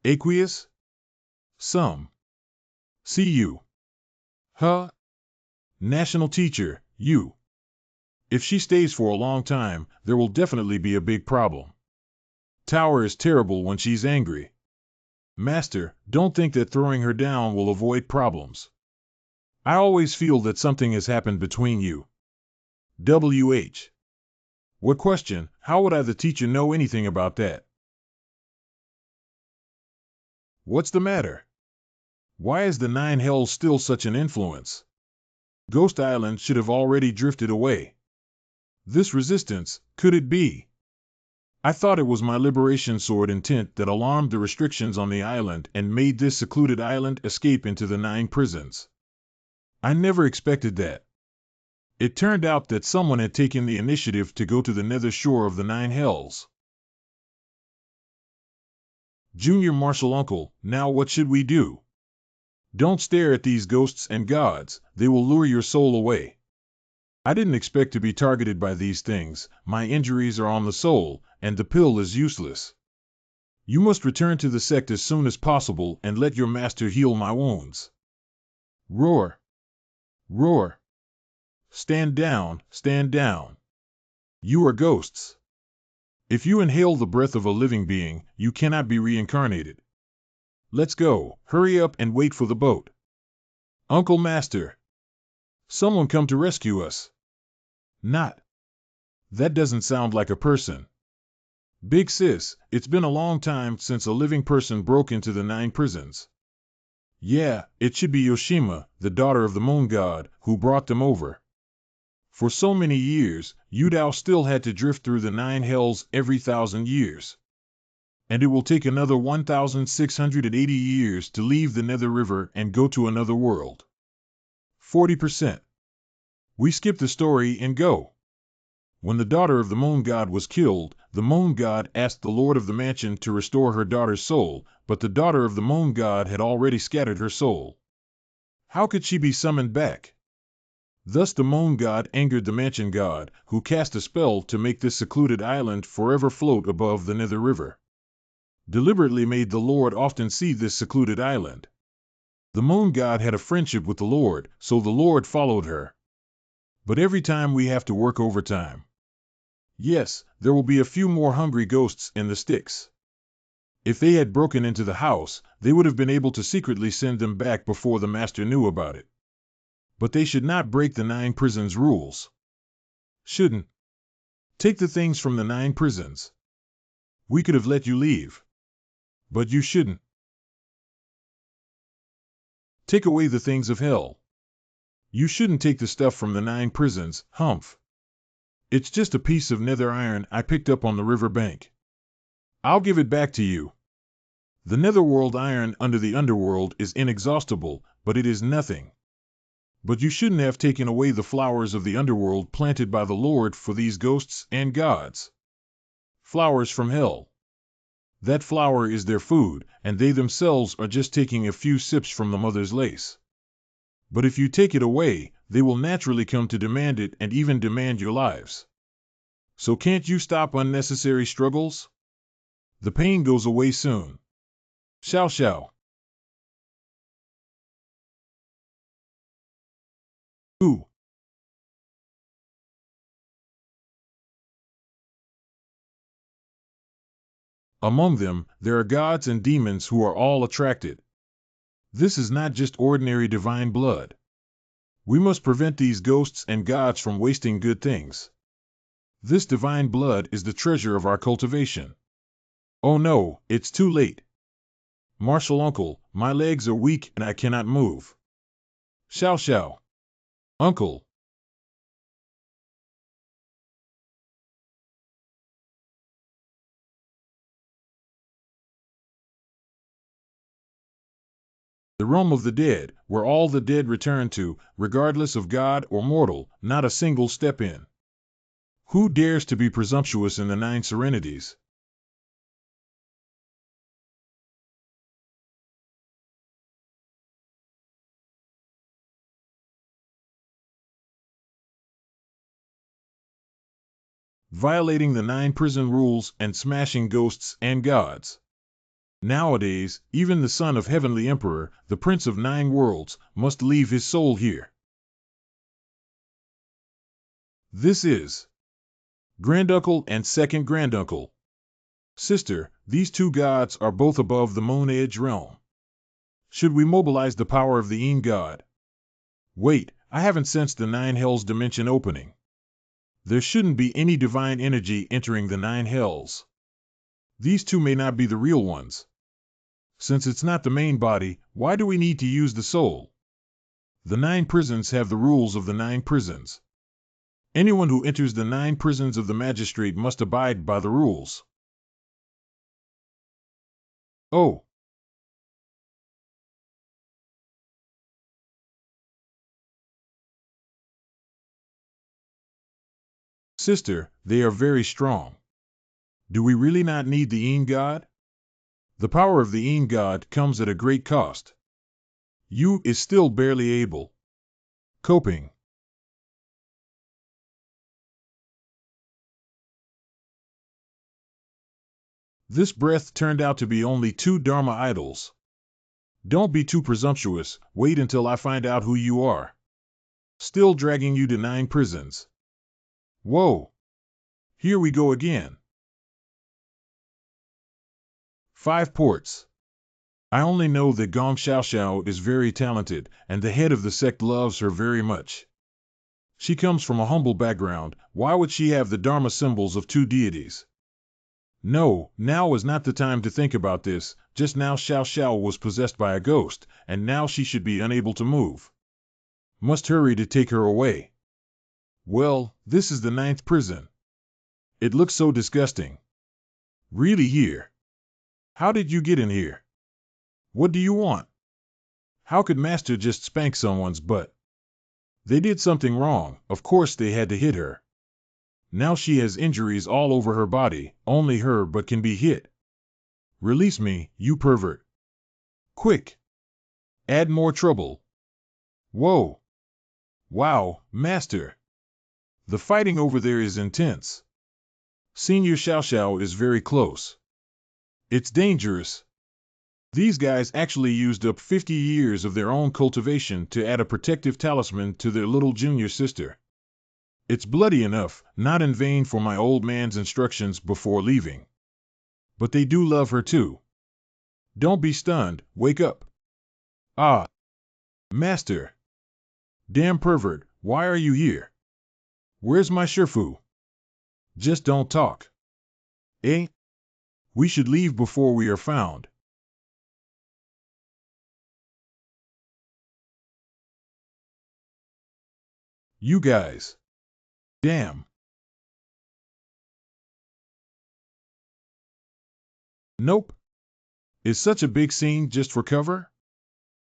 Aqueous? Some. See you. Huh? National teacher, you. If she stays for a long time, there will definitely be a big problem. Tower is terrible when she's angry. Master, don't think that throwing her down will avoid problems. I always feel that something has happened between you. WH. What question? How would I the teacher know anything about that? What's the matter? Why is the 9 hells still such an influence? Ghost Island should have already drifted away. This resistance, could it be? I thought it was my liberation sword intent that alarmed the restrictions on the island and made this secluded island escape into the 9 prisons. I never expected that. It turned out that someone had taken the initiative to go to the nether shore of the 9 hells. Junior Marshal Uncle, now what should we do? Don't stare at these ghosts and gods, they will lure your soul away. I didn't expect to be targeted by these things, my injuries are on the soul, and the pill is useless. You must return to the sect as soon as possible and let your master heal my wounds. Roar! Roar! Stand down, stand down. You are ghosts. If you inhale the breath of a living being, you cannot be reincarnated. Let's go, hurry up and wait for the boat. Uncle Master! Someone come to rescue us. Not. That doesn't sound like a person. Big sis, it's been a long time since a living person broke into the 9 prisons. Yeah, it should be Yoshima, the daughter of the moon god, who brought them over. For so many years, Yudao still had to drift through the 9 hells every 1,000 years. and it will take another 1,680 years to leave the Nether River and go to another world. 40%. We skip the story and go. When the daughter of the moon god was killed, the moon god asked the lord of the mansion to restore her daughter's soul, but the daughter of the moon god had already scattered her soul. How could she be summoned back? Thus the moon god angered the mansion god, who cast a spell to make this secluded island forever float above the Nether River. Deliberately made the Lord often see this secluded island. The moon god had a friendship with the Lord, so the Lord followed her. But every time we have to work overtime. Yes, there will be a few more hungry ghosts in the sticks. If they had broken into the house, they would have been able to secretly send them back before the master knew about it. But they should not break the 9 prisons rules. Shouldn't. Take the things from the 9 prisons. We could have let you leave. But you shouldn't. Take away the things of hell. You shouldn't take the stuff from the 9 prisons, humph. It's just a piece of nether iron I picked up on the river bank. I'll give it back to you. The netherworld iron under the underworld is inexhaustible, but it is nothing. But you shouldn't have taken away the flowers of the underworld planted by the Lord for these ghosts and gods. Flowers from hell. That flower is their food, and they themselves are just taking a few sips from the mother's lace. But if you take it away, they will naturally come to demand it and even demand your lives. So can't you stop unnecessary struggles? The pain goes away soon. Shao shao. Ooh. Among them, there are gods and demons who are all attracted. This is not just ordinary divine blood. We must prevent these ghosts and gods from wasting good things. This divine blood is the treasure of our cultivation. Oh no, it's too late. Martial uncle, my legs are weak and I cannot move. Shao shao. Uncle. The realm of the dead, where all the dead return to, regardless of god or mortal, not a single step in. Who dares to be presumptuous in the 9 serenities? Violating the 9 prison rules and smashing ghosts and gods. Nowadays, even the son of Heavenly Emperor, the Prince of 9 worlds, must leave his soul here. This is Granduncle and Second Granduncle. Sister, these 2 gods are both above the Moon Edge realm. Should we mobilize the power of the Een god? Wait, I haven't sensed the 9 hells dimension opening. There shouldn't be any divine energy entering the 9 hells. These 2 may not be the real ones. Since it's not the main body, why do we need to use the soul? The 9 prisons have the rules of the 9 prisons. Anyone who enters the 9 prisons of the magistrate must abide by the rules. Oh. Sister, they are very strong. Do we really not need the Een god? The power of the Een god comes at a great cost. You is still barely able. Coping. This breath turned out to be only 2 Dharma idols. Don't be too presumptuous, wait until I find out who you are. Still dragging you to 9 prisons. Whoa. Here we go again. 5 ports. I only know that Gong Xiaoxiao is very talented, and the head of the sect loves her very much. She comes from a humble background, why would she have the Dharma symbols of 2 deities? No, now is not the time to think about this, just now Xiao Xiao was possessed by a ghost, and now she should be unable to move. Must hurry to take her away. Well, this is the 9th prison. It looks so disgusting. Really here. How did you get in here? What do you want? How could Master just spank someone's butt? They did something wrong, of course they had to hit her. Now she has injuries all over her body, only her but can be hit. Release me, you pervert. Quick! Add more trouble. Whoa! Wow, Master! The fighting over there is intense. Senior Xiao Xiao is very close. It's dangerous. These guys actually used up 50 years of their own cultivation to add a protective talisman to their little junior sister. It's bloody enough, not in vain for my old man's instructions before leaving. But they do love her too. Don't be stunned, wake up. Ah! Master! Damn pervert, why are you here? Where's my Shifu? Just don't talk. Eh? We should leave before we are found. You guys. Damn. Nope. Is such a big scene just for cover?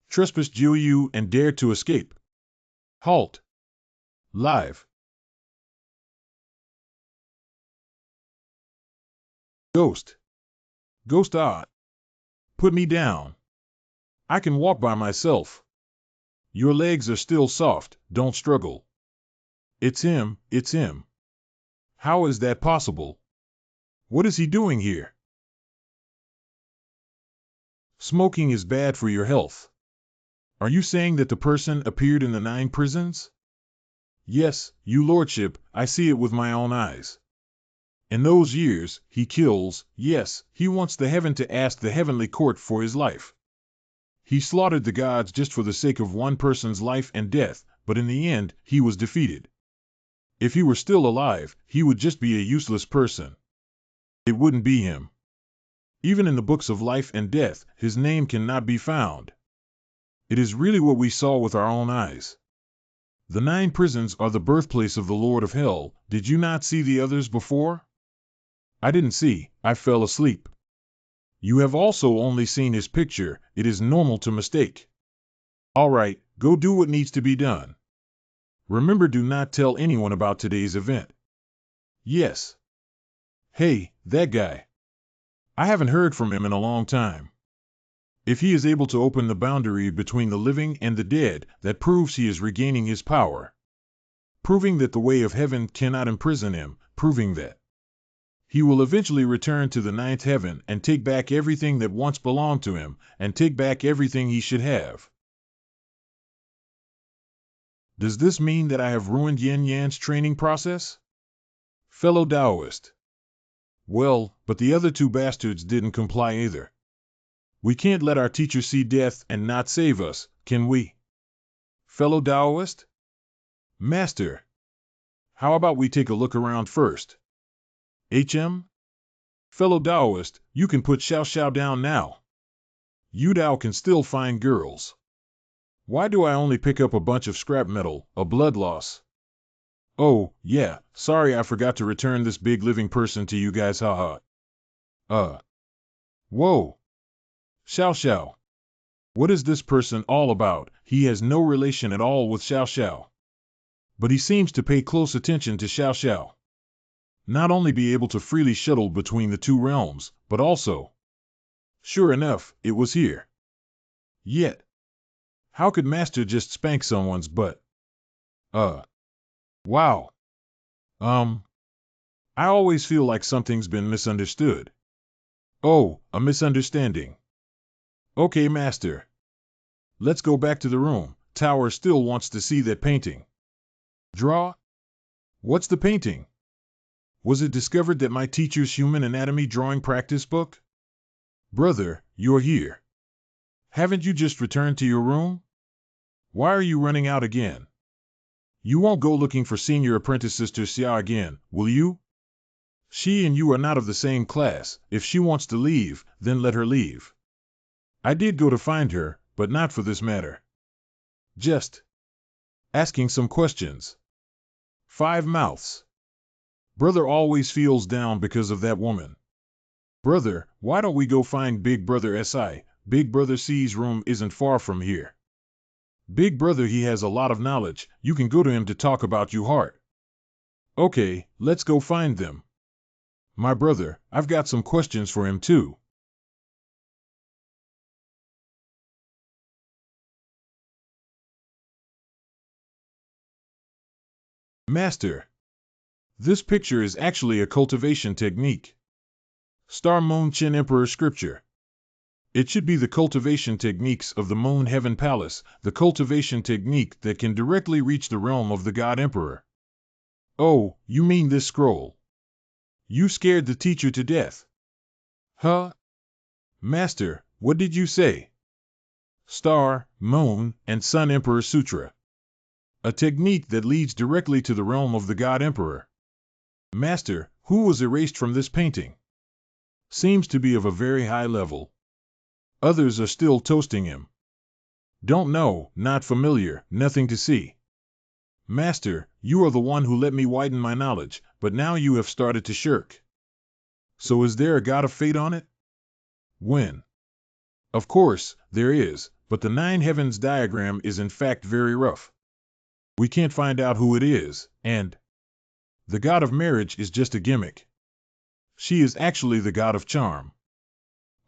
Trespass Jiu and dare to escape. Halt. Live. Ghost. Ghost ah. Put me down. I can walk by myself. Your legs are still soft, don't struggle. It's him, it's him. How is that possible? What is he doing here? Smoking is bad for your health. Are you saying that the person appeared in the 9 prisons? Yes, you lordship, I see it with my own eyes. In those years, he kills, yes, he wants the heaven to ask the heavenly court for his life. He slaughtered the gods just for the sake of one person's life and death, but in the end, he was defeated. If he were still alive, he would just be a useless person. It wouldn't be him. Even in the books of life and death, his name cannot be found. It is really what we saw with our own eyes. The 9 prisons are the birthplace of the Lord of Hell. Did you not see the others before? I didn't see, I fell asleep. You have also only seen his picture, it is normal to mistake. All right, go do what needs to be done. Remember, do not tell anyone about today's event. Yes. Hey, that guy. I haven't heard from him in a long time. If he is able to open the boundary between the living and the dead, that proves he is regaining his power. Proving that the way of heaven cannot imprison him, proving that he will eventually return to the 9th heaven and take back everything that once belonged to him, and take back everything he should have. Does this mean that I have ruined Yin Yan's training process? Fellow Taoist. Well, but the other 2 bastards didn't comply either. We can't let our teacher see death and not save us, can we? Fellow Taoist? Master. How about we take a look around first? HM? Fellow Taoist, you can put Xiao Xiao down now. You Tao can still find girls. Why do I only pick up a bunch of scrap metal, a blood loss? Oh, yeah, sorry I forgot to return this big living person to you guys, haha. Whoa. Xiao Xiao. What is this person all about? He has no relation at all with Xiao Xiao. But he seems to pay close attention to Xiao Xiao. Not only be able to freely shuttle between the 2 realms, but also. Sure enough, it was here. Yet. How could Master just spank someone's butt? Wow. I always feel like something's been misunderstood. Oh, a misunderstanding. Okay, Master. Let's go back to the room. Tower still wants to see that painting. Draw? What's the painting? Was it discovered that my teacher's human anatomy drawing practice book? Brother, you're here. Haven't you just returned to your room? Why are you running out again? You won't go looking for senior apprentice Sister Xia again, will you? She and you are not of the same class. If she wants to leave, then let her leave. I did go to find her, but not for this matter. Just asking some questions. 5 mouths. Brother always feels down because of that woman. Brother, why don't we go find Big Brother SI? Big Brother C's room isn't far from here. Big Brother, he has a lot of knowledge. You can go to him to talk about your heart. Okay, let's go find them. My brother, I've got some questions for him too. Master, this picture is actually a cultivation technique. Star Moon Chin Emperor Scripture. It should be the cultivation techniques of the Moon Heaven Palace, the cultivation technique that can directly reach the realm of the God Emperor. Oh, you mean this scroll? You scared the teacher to death. Huh? Master, what did you say? Star, Moon, and Sun Emperor Sutra. A technique that leads directly to the realm of the God Emperor. Master, who was erased from this painting? Seems to be of a very high level. Others are still toasting him. Don't know, not familiar, nothing to see. Master, you are the one who let me widen my knowledge, but now you have started to shirk. So is there a god of fate on it? When? Of course, there is, but the nine heavens diagram is in fact very rough. We can't find out who it is, and the god of marriage is just a gimmick. She is actually the god of charm.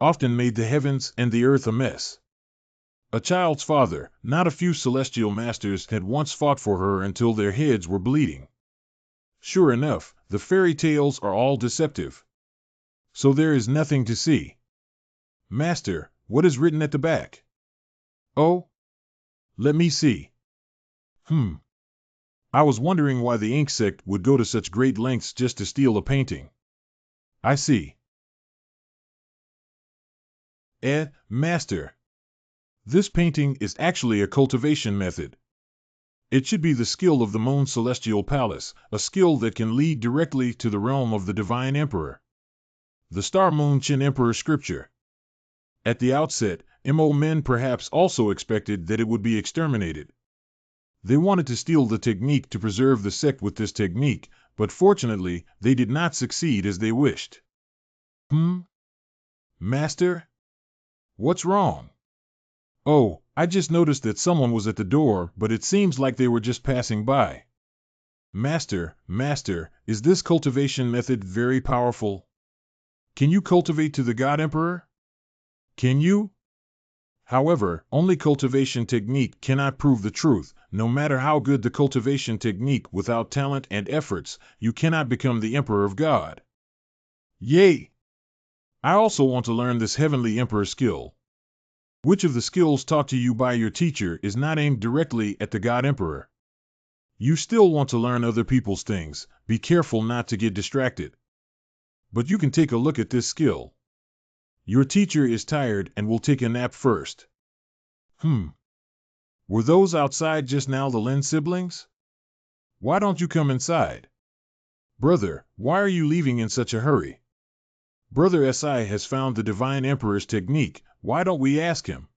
Often made the heavens and the earth a mess. A child's father, not a few celestial masters had once fought for her until their heads were bleeding. Sure enough, the fairy tales are all deceptive. So there is nothing to see. Master, what is written at the back? Oh? Let me see. I was wondering why the ink sect would go to such great lengths just to steal a painting. I see. Master. This painting is actually a cultivation method. It should be the skill of the Moon Celestial Palace, a skill that can lead directly to the realm of the Divine Emperor. The Star Moon Chin Emperor Scripture. At the outset, MO men perhaps also expected that it would be exterminated. They wanted to steal the technique to preserve the sect with this technique, but fortunately, they did not succeed as they wished. Master? What's wrong? Oh, I just noticed that someone was at the door, but it seems like they were just passing by. Master, is this cultivation method very powerful? Can you cultivate to the God Emperor? Can you? However, only cultivation technique cannot prove the truth. No matter how good the cultivation technique, without talent and efforts, you cannot become the Emperor of God. Yay! I also want to learn this heavenly Emperor skill. Which of the skills taught to you by your teacher is not aimed directly at the God Emperor? You still want to learn other people's things, be careful not to get distracted. But you can take a look at this skill. Your teacher is tired and will take a nap first. Were those outside just now the Lin siblings? Why don't you come inside? Brother, why are you leaving in such a hurry? Brother SI has found the Divine Emperor's technique, why don't we ask him?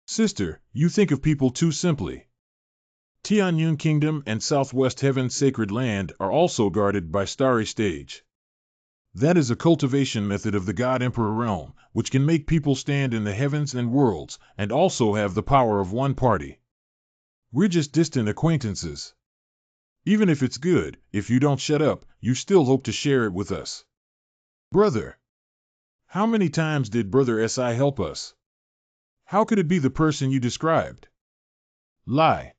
Sister, you think of people too simply. Tianyun Kingdom and Southwest Heaven's sacred land are also guarded by Starry Stage. That is a cultivation method of the God Emperor realm, which can make people stand in the heavens and worlds, and also have the power of one party. We're just distant acquaintances. Even if it's good, if you don't shut up, you still hope to share it with us. Brother, how many times did Brother SI help us? How could it be the person you described? Lie.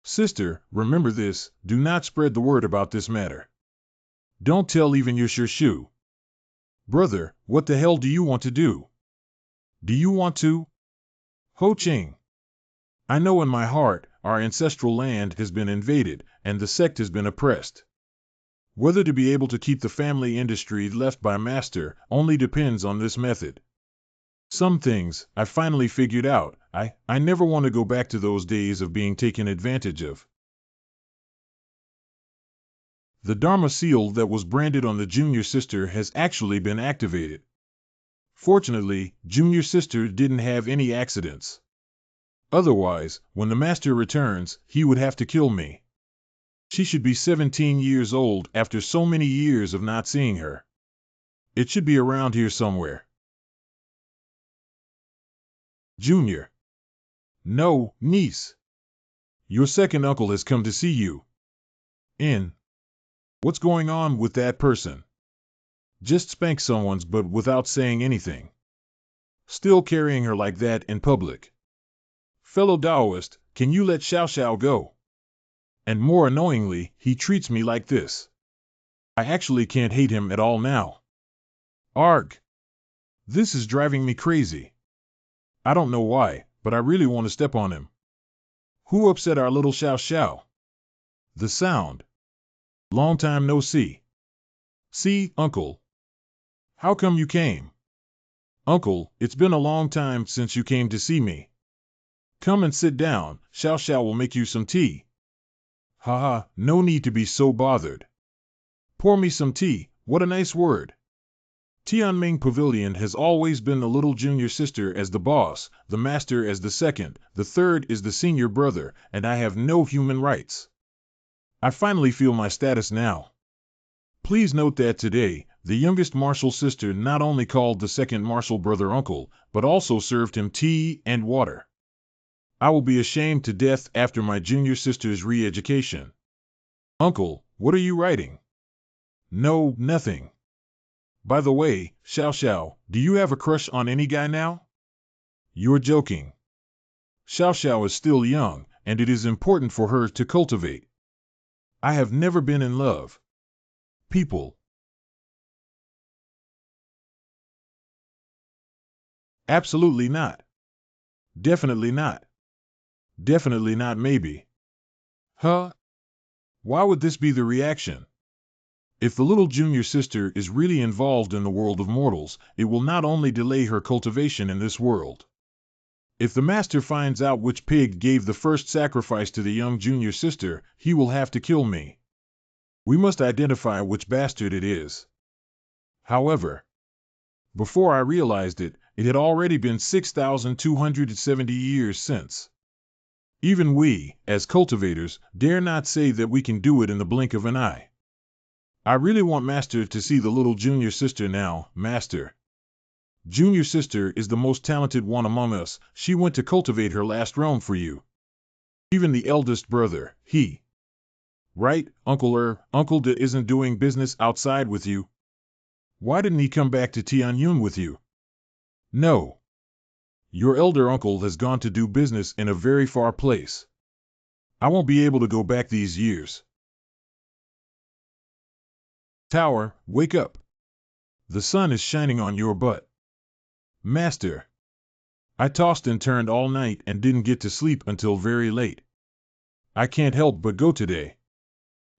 Sister, remember this, do not spread the word about this matter. Don't tell even your Shirshu. Brother, what the hell do you want to do? Do you want to? Ho Ching. I know in my heart, our ancestral land has been invaded, and the sect has been oppressed. Whether to be able to keep the family industry left by Master only depends on this method. Some things, I finally figured out, I never want to go back to those days of being taken advantage of. The Dharma seal that was branded on the junior sister has actually been activated. Fortunately, junior sister didn't have any accidents. Otherwise, when the master returns, he would have to kill me. She should be 17 years old after so many years of not seeing her. It should be around here somewhere. Junior. No, niece. Your second uncle has come to see you. In. What's going on with that person? Just spanked someone's but without saying anything. Still carrying her like that in public. Fellow Taoist, can you let Xiao Xiao go? And more annoyingly, he treats me like this. I actually can't hate him at all now. Arg. This is driving me crazy. I don't know why, but I really want to step on him. Who upset our little Xiao Xiao? The sound. Long time no see. See, Uncle. How come you came? Uncle, it's been a long time since you came to see me. Come and sit down, Xiao Xiao will make you some tea. Haha, no need to be so bothered. Pour me some tea, what a nice word. Tianming Pavilion has always been the little junior sister as the boss, the master as the second, the third is the senior brother, and I have no human rights. I finally feel my status now. Please note that today, the youngest martial sister not only called the second martial brother uncle, but also served him tea and water. I will be ashamed to death after my junior sister's re-education. Uncle, what are you writing? No, nothing. By the way, Xiao Xiao, do you have a crush on any guy now? You're joking. Xiao Xiao is still young, and it is important for her to cultivate. I have never been in love. People. Absolutely not. Definitely not. Definitely not maybe. Huh? Why would this be the reaction? If the little junior sister is really involved in the world of mortals, it will not only delay her cultivation in this world. If the master finds out which pig gave the first sacrifice to the young junior sister, he will have to kill me. We must identify which bastard it is. However, before I realized it, it had already been 6,270 years since. Even we, as cultivators, dare not say that we can do it in the blink of an eye. I really want Master to see the little junior sister now, Master. Junior sister is the most talented one among us, she went to cultivate her last realm for you. Even the eldest brother, he. Right, Uncle De isn't doing business outside with you. Why didn't he come back to Tianyun with you? No. Your elder uncle has gone to do business in a very far place. I won't be able to go back these years. Tower, wake up. The sun is shining on your butt. Master. I tossed and turned all night and didn't get to sleep until very late. I can't help but go today.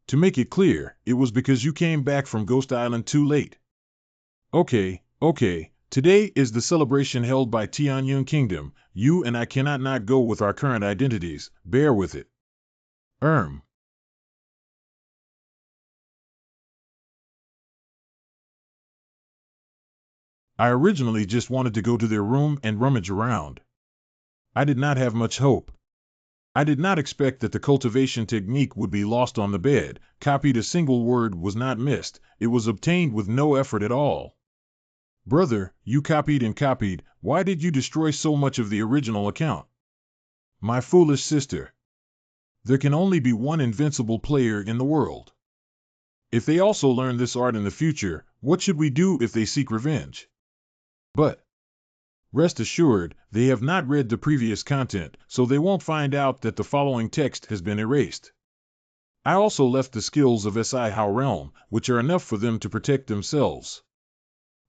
To make it clear, it was because you came back from Ghost Island too late. Okay. Today is the celebration held by Tianyun Kingdom. You and I cannot not go with our current identities. Bear with it. I originally just wanted to go to their room and rummage around. I did not have much hope. I did not expect that the cultivation technique would be lost on the bed. Copied, a single word was not missed. It was obtained with no effort at all. Brother, you copied and copied. Why did you destroy so much of the original account? My foolish sister. There can only be one invincible player in the world. If they also learn this art in the future, what should we do if they seek revenge? But rest assured, they have not read the previous content, so they won't find out that the following text has been erased. I also left the skills of SI How Realm, which are enough for them to protect themselves.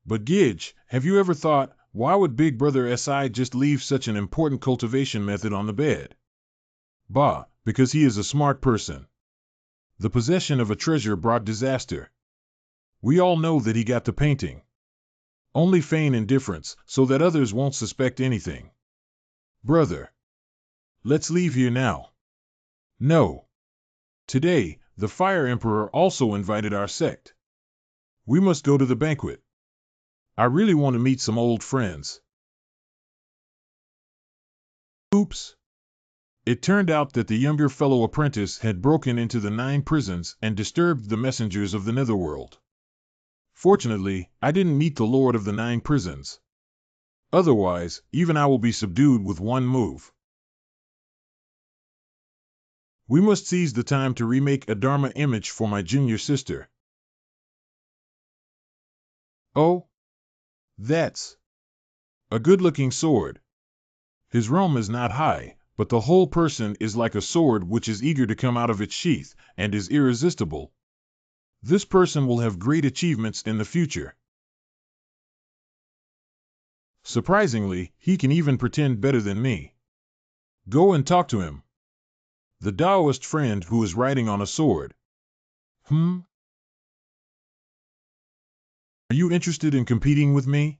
But Gidge, have you ever thought, why would Big Brother SI just leave such an important cultivation method on the bed? Bah, because he is a smart person. The possession of a treasure brought disaster. We all know that he got the painting. Only feign indifference, so that others won't suspect anything. Brother. Let's leave here now. No. Today, the Fire Emperor also invited our sect. We must go to the banquet. I really want to meet some old friends. Oops. It turned out that the younger fellow apprentice had broken into the 9 prisons and disturbed the messengers of the netherworld. Fortunately, I didn't meet the Lord of the Nine Prisons. Otherwise, even I will be subdued with one move. We must seize the time to remake a Dharma image for my junior sister. Oh, that's a good-looking sword. His realm is not high, but the whole person is like a sword which is eager to come out of its sheath, and is irresistible. This person will have great achievements in the future. Surprisingly, he can even pretend better than me. Go and talk to him. The Taoist friend who is riding on a sword. Are you interested in competing with me?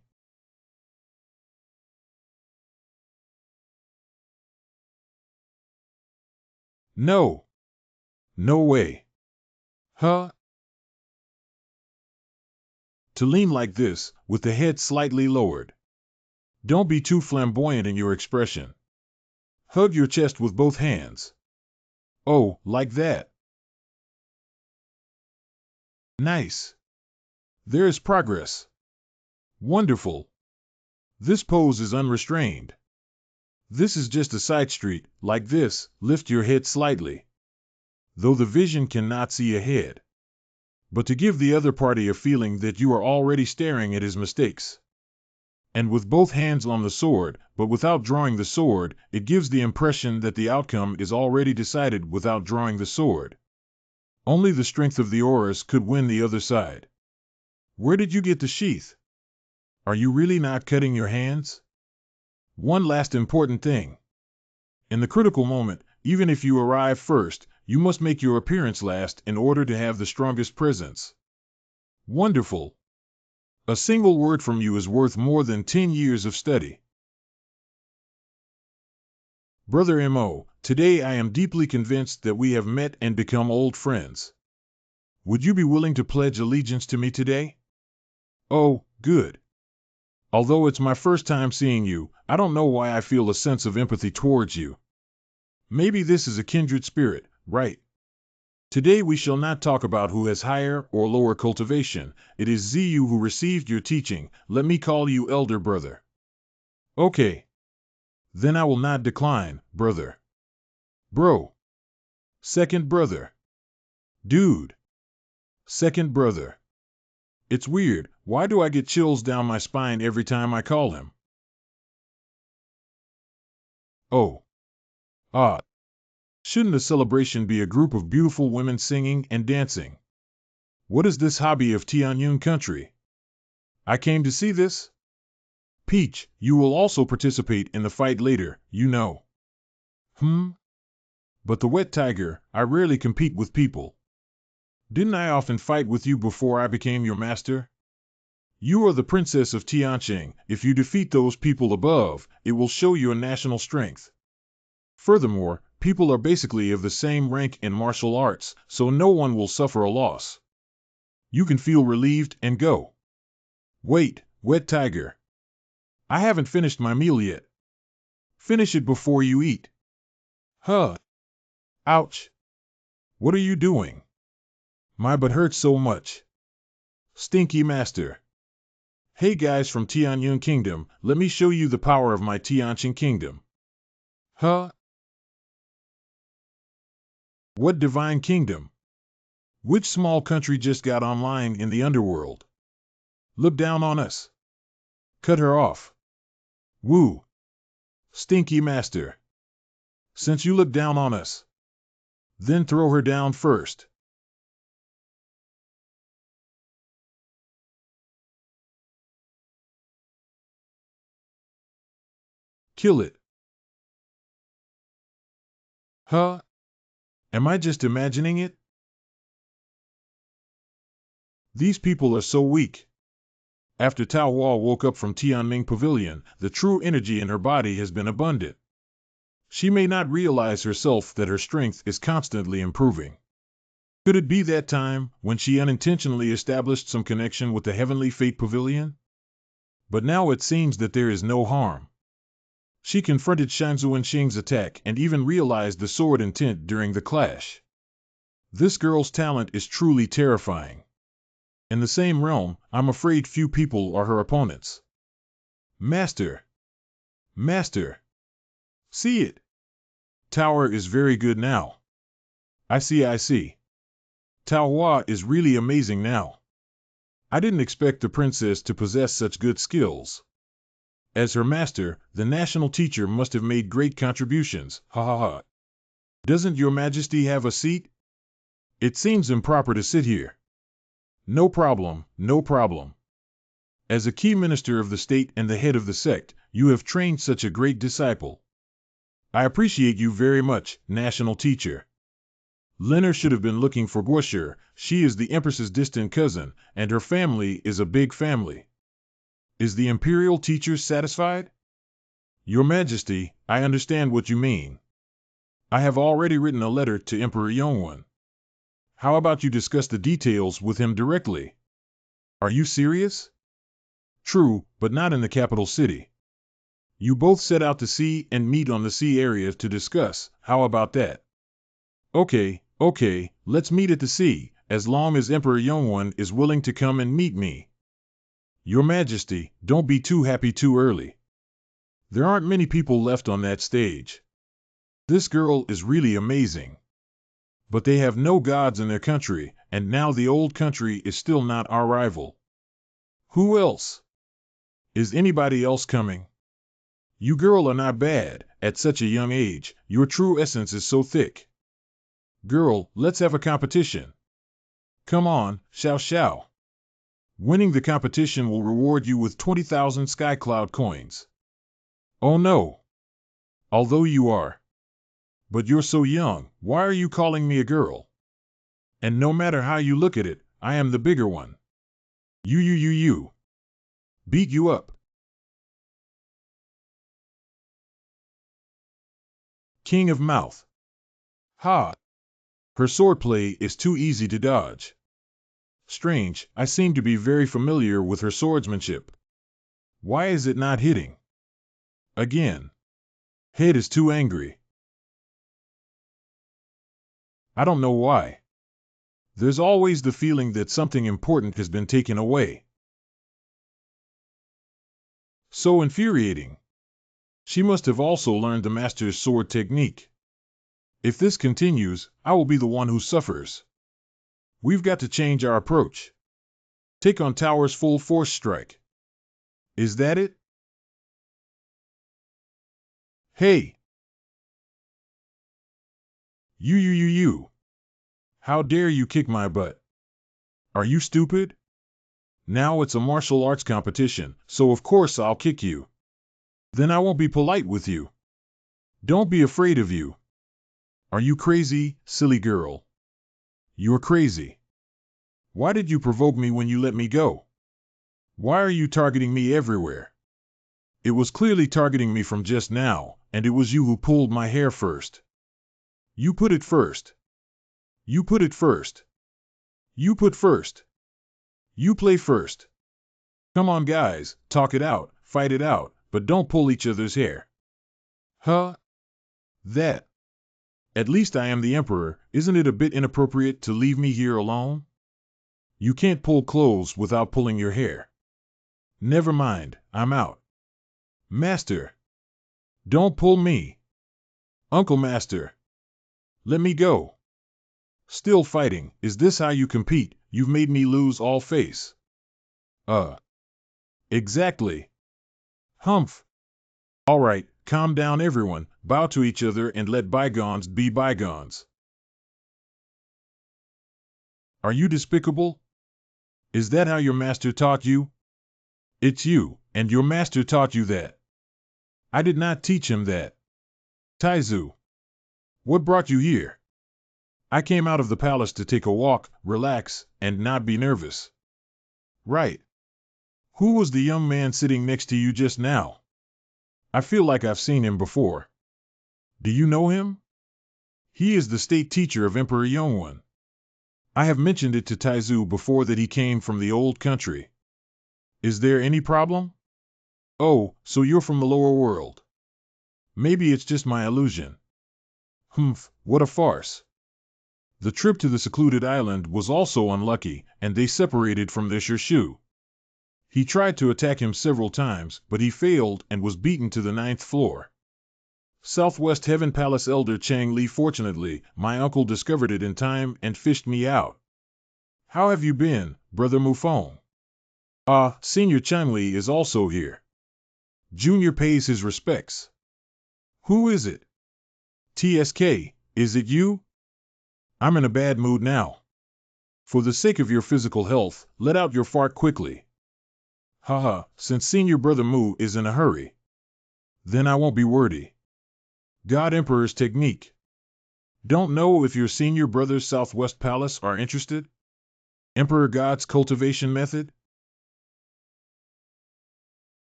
No. No way. Huh? To lean like this, with the head slightly lowered. Don't be too flamboyant in your expression. Hug your chest with both hands. Oh, like that. Nice. There is progress. Wonderful. This pose is unrestrained. This is just a side street, like this, lift your head slightly. Though the vision cannot see ahead. But to give the other party a feeling that you are already staring at his mistakes. And with both hands on the sword, but without drawing the sword, it gives the impression that the outcome is already decided without drawing the sword. Only the strength of the auras could win the other side. Where did you get the sheath? Are you really not cutting your hands? One last important thing. In the critical moment, even if you arrive first, you must make your appearance last in order to have the strongest presence. Wonderful. A single word from you is worth more than 10 years of study. Brother M.O., today I am deeply convinced that we have met and become old friends. Would you be willing to pledge allegiance to me today? Oh, good. Although it's my first time seeing you, I don't know why I feel a sense of empathy towards you. Maybe this is a kindred spirit, right? Today we shall not talk about who has higher or lower cultivation. It is ZU who received your teaching. Let me call you elder brother. Okay. Then I will not decline, brother. Bro. Second brother. Dude. Second brother. It's weird, why do I get chills down my spine every time I call him? Oh. Ah. Shouldn't a celebration be a group of beautiful women singing and dancing? What is this hobby of Tianyun country? I came to see this? Peach, you will also participate in the fight later, you know. But the wet tiger, I rarely compete with people. Didn't I often fight with you before I became your master? You are the princess of Tianqing. If you defeat those people above, it will show your national strength. Furthermore, people are basically of the same rank in martial arts, so no one will suffer a loss. You can feel relieved and go. Wait, wet tiger. I haven't finished my meal yet. Finish it before you eat. Huh. Ouch. What are you doing? My butt hurts so much. Stinky master. Hey guys from Tianyun Kingdom, let me show you the power of my Tianqing Kingdom. Huh? What divine kingdom? Which small country just got online in the underworld? Look down on us. Cut her off. Woo. Stinky master. Since you look down on us, then throw her down first. Kill it. Huh? Am I just imagining it? These people are so weak. After Tao Hua woke up from Tianming Pavilion, the true energy in her body has been abundant. She may not realize herself that her strength is constantly improving. Could it be that time when she unintentionally established some connection with the Heavenly Fate Pavilion? But now it seems that there is no harm. She confronted Shanzuan Xing's attack and even realized the sword intent during the clash. This girl's talent is truly terrifying. In the same realm, I'm afraid few people are her opponents. Master! Master! See it! Tower is very good now. I see. Tao Hua is really amazing now. I didn't expect the princess to possess such good skills. As her master, the national teacher must have made great contributions. Ha ha ha. Doesn't your majesty have a seat? It seems improper to sit here. No problem, no problem. As a key minister of the state and the head of the sect, you have trained such a great disciple. I appreciate you very much, national teacher. Lena should have been looking for Guosher. She is the empress's distant cousin, and her family is a big family. Is the imperial teacher satisfied? Your Majesty, I understand what you mean. I have already written a letter to Emperor Yongwon. How about you discuss the details with him directly? Are you serious? True, but not in the capital city. You both set out to sea and meet on the sea area to discuss. How about that? Okay, let's meet at the sea, as long as Emperor Yongwon is willing to come and meet me. Your Majesty, don't be too happy too early. There aren't many people left on that stage. This girl is really amazing. But they have no gods in their country, and now the old country is still not our rival. Who else? Is anybody else coming? You girl are not bad. At such a young age, your true essence is so thick. Girl, let's have a competition. Come on, shao. Winning the competition will reward you with 20,000 Sky Cloud coins. Oh no. Although you are. But you're so young, why are you calling me a girl? And no matter how you look at it, I am the bigger one. You. Beat you up. King of Mouth. Ha! Her swordplay is too easy to dodge. Strange, I seem to be very familiar with her swordsmanship. Why is it not hitting? Again. Head is too angry. I don't know why. There's always the feeling that something important has been taken away. So infuriating. She must have also learned the master's sword technique. If this continues, I will be the one who suffers. We've got to change our approach. Take on Tower's full force strike. Is that it? Hey! You. How dare you kick my butt? Are you stupid? Now it's a martial arts competition, so of course I'll kick you. Then I won't be polite with you. Don't be afraid of you. Are you crazy, silly girl? You're crazy. Why did you provoke me when you let me go? Why are you targeting me everywhere? It was clearly targeting me from just now, and it was you who pulled my hair first. You put it first. You put it first. You put first. You play first. Come on guys, talk it out, fight it out, but don't pull each other's hair. Huh? That. At least I am the emperor, isn't it a bit inappropriate to leave me here alone? You can't pull clothes without pulling your hair. Never mind, I'm out. Master. Don't pull me. Uncle Master. Let me go. Still fighting, is this how you compete? You've made me lose all face. Exactly. Humph. All right, calm down everyone, bow to each other and let bygones be bygones. Are you despicable? Is that how your master taught you? It's you, and your master taught you that. I did not teach him that. Taizu. What brought you here? I came out of the palace to take a walk, relax, and not be nervous. Right. Who was the young man sitting next to you just now? I feel like I've seen him before. Do you know him? He is the state teacher of Emperor Yongwon. I have mentioned it to Taizu before that he came from the old country. Is there any problem? Oh, so you're from the lower world. Maybe it's just my illusion. Humph, what a farce. The trip to the secluded island was also unlucky, and they separated from their Shu. He tried to attack him several times, but he failed and was beaten to the 9th floor. Southwest Heaven Palace Elder Chang Li. Fortunately, my uncle discovered it in time and fished me out. How have you been, Brother Mufong? Senior Chang Li is also here. Junior pays his respects. Who is it? TSK, is it you? I'm in a bad mood now. For the sake of your physical health, let out your fart quickly. Haha, since Senior Brother Mu is in a hurry. Then I won't be wordy. God Emperor's technique. Don't know if your Senior Brother's Southwest Palace are interested? Emperor God's cultivation method?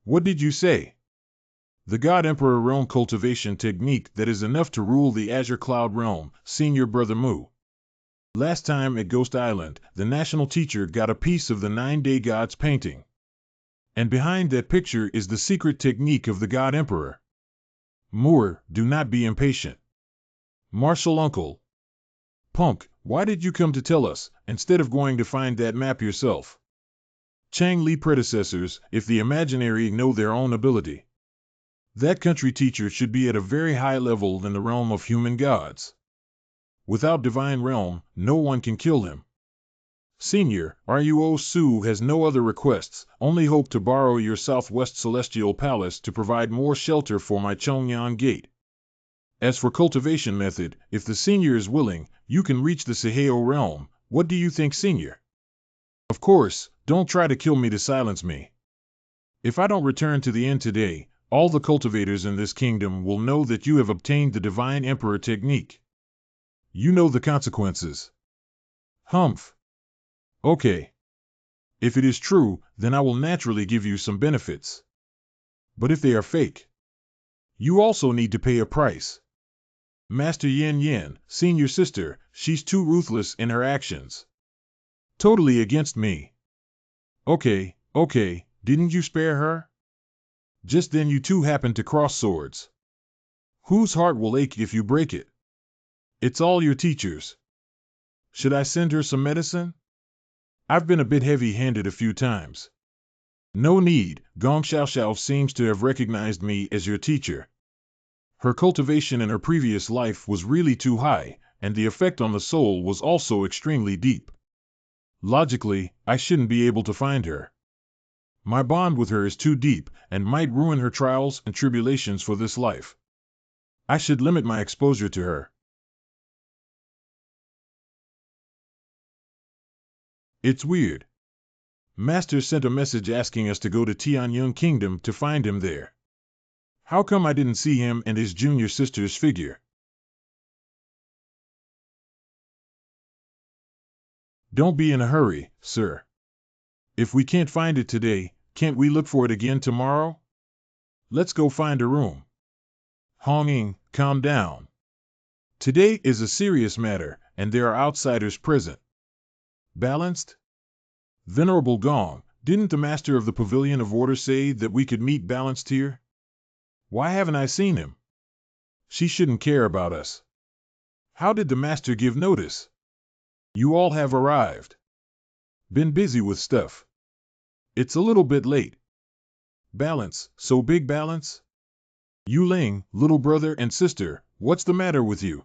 What did you say? The God Emperor realm cultivation technique that is enough to rule the Azure Cloud realm, Senior Brother Mu. Last time at Ghost Island, the national teacher got a piece of the 9-day God's painting. And behind that picture is the secret technique of the God Emperor. Moore, do not be impatient. Marshal Uncle. Punk, why did you come to tell us, instead of going to find that map yourself? Chang Li predecessors, if the imaginary know their own ability. That country teacher should be at a very high level in the realm of human gods. Without divine realm, no one can kill him. Senior, Ruo Su has no other requests, only hope to borrow your Southwest Celestial Palace to provide more shelter for my Chongyan Gate. As for cultivation method, if the Senior is willing, you can reach the Seheo realm. What do you think, Senior? Of course, don't try to kill me to silence me. If I don't return to the end today, all the cultivators in this kingdom will know that you have obtained the Divine Emperor technique. You know the consequences. Humph. Okay. If it is true, then I will naturally give you some benefits. But if they are fake, you also need to pay a price. Master Yin Yin, Senior Sister, she's too ruthless in her actions. Totally against me. Okay, didn't you spare her? Just then you two happened to cross swords. Whose heart will ache if you break it? It's all your teachers. Should I send her some medicine? I've been a bit heavy-handed a few times. No need, Gong Xiaoxiao seems to have recognized me as your teacher. Her cultivation in her previous life was really too high, and the effect on the soul was also extremely deep. Logically, I shouldn't be able to find her. My bond with her is too deep, and might ruin her trials and tribulations for this life. I should limit my exposure to her. It's weird. Master sent a message asking us to go to Tianyang Kingdom to find him there. How come I didn't see him and his junior sister's figure? Don't be in a hurry, sir. If we can't find it today, can't we look for it again tomorrow? Let's go find a room. Honging, calm down. Today is a serious matter, and there are outsiders present. Balanced? Venerable Gong, didn't the master of the Pavilion of Order say that we could meet balanced here? Why haven't I seen him? She shouldn't care about us. How did the master give notice? You all have arrived. Been busy with stuff. It's a little bit late. Balance, so big balance? Yu Ling, little brother and sister, what's the matter with you?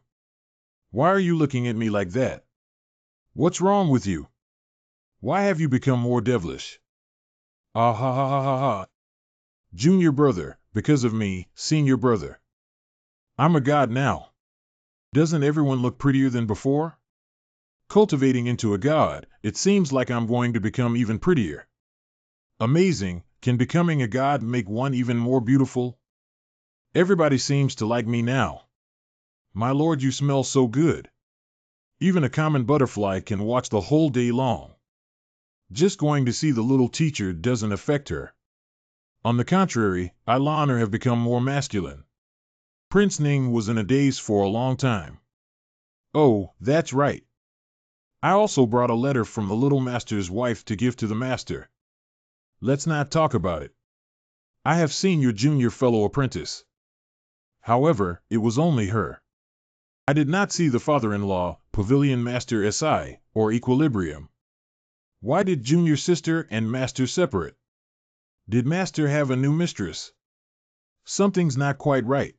Why are you looking at me like that? What's wrong with you? Why have you become more devilish? Ah ha ha ha ha ha. Junior brother, because of me, senior brother. I'm a god now. Doesn't everyone look prettier than before? Cultivating into a god, it seems like I'm going to become even prettier. Amazing, can becoming a god make one even more beautiful? Everybody seems to like me now. My lord, you smell so good. Even a common butterfly can watch the whole day long. Just going to see the little teacher doesn't affect her. On the contrary, I honor have become more masculine. Prince Ning was in a daze for a long time. Oh, that's right. I also brought a letter from the little master's wife to give to the master. Let's not talk about it. I have seen your junior fellow apprentice. However, it was only her. I did not see the father-in-law, pavilion master SI, or equilibrium. Why did junior sister and master separate? Did master have a new mistress? Something's not quite right.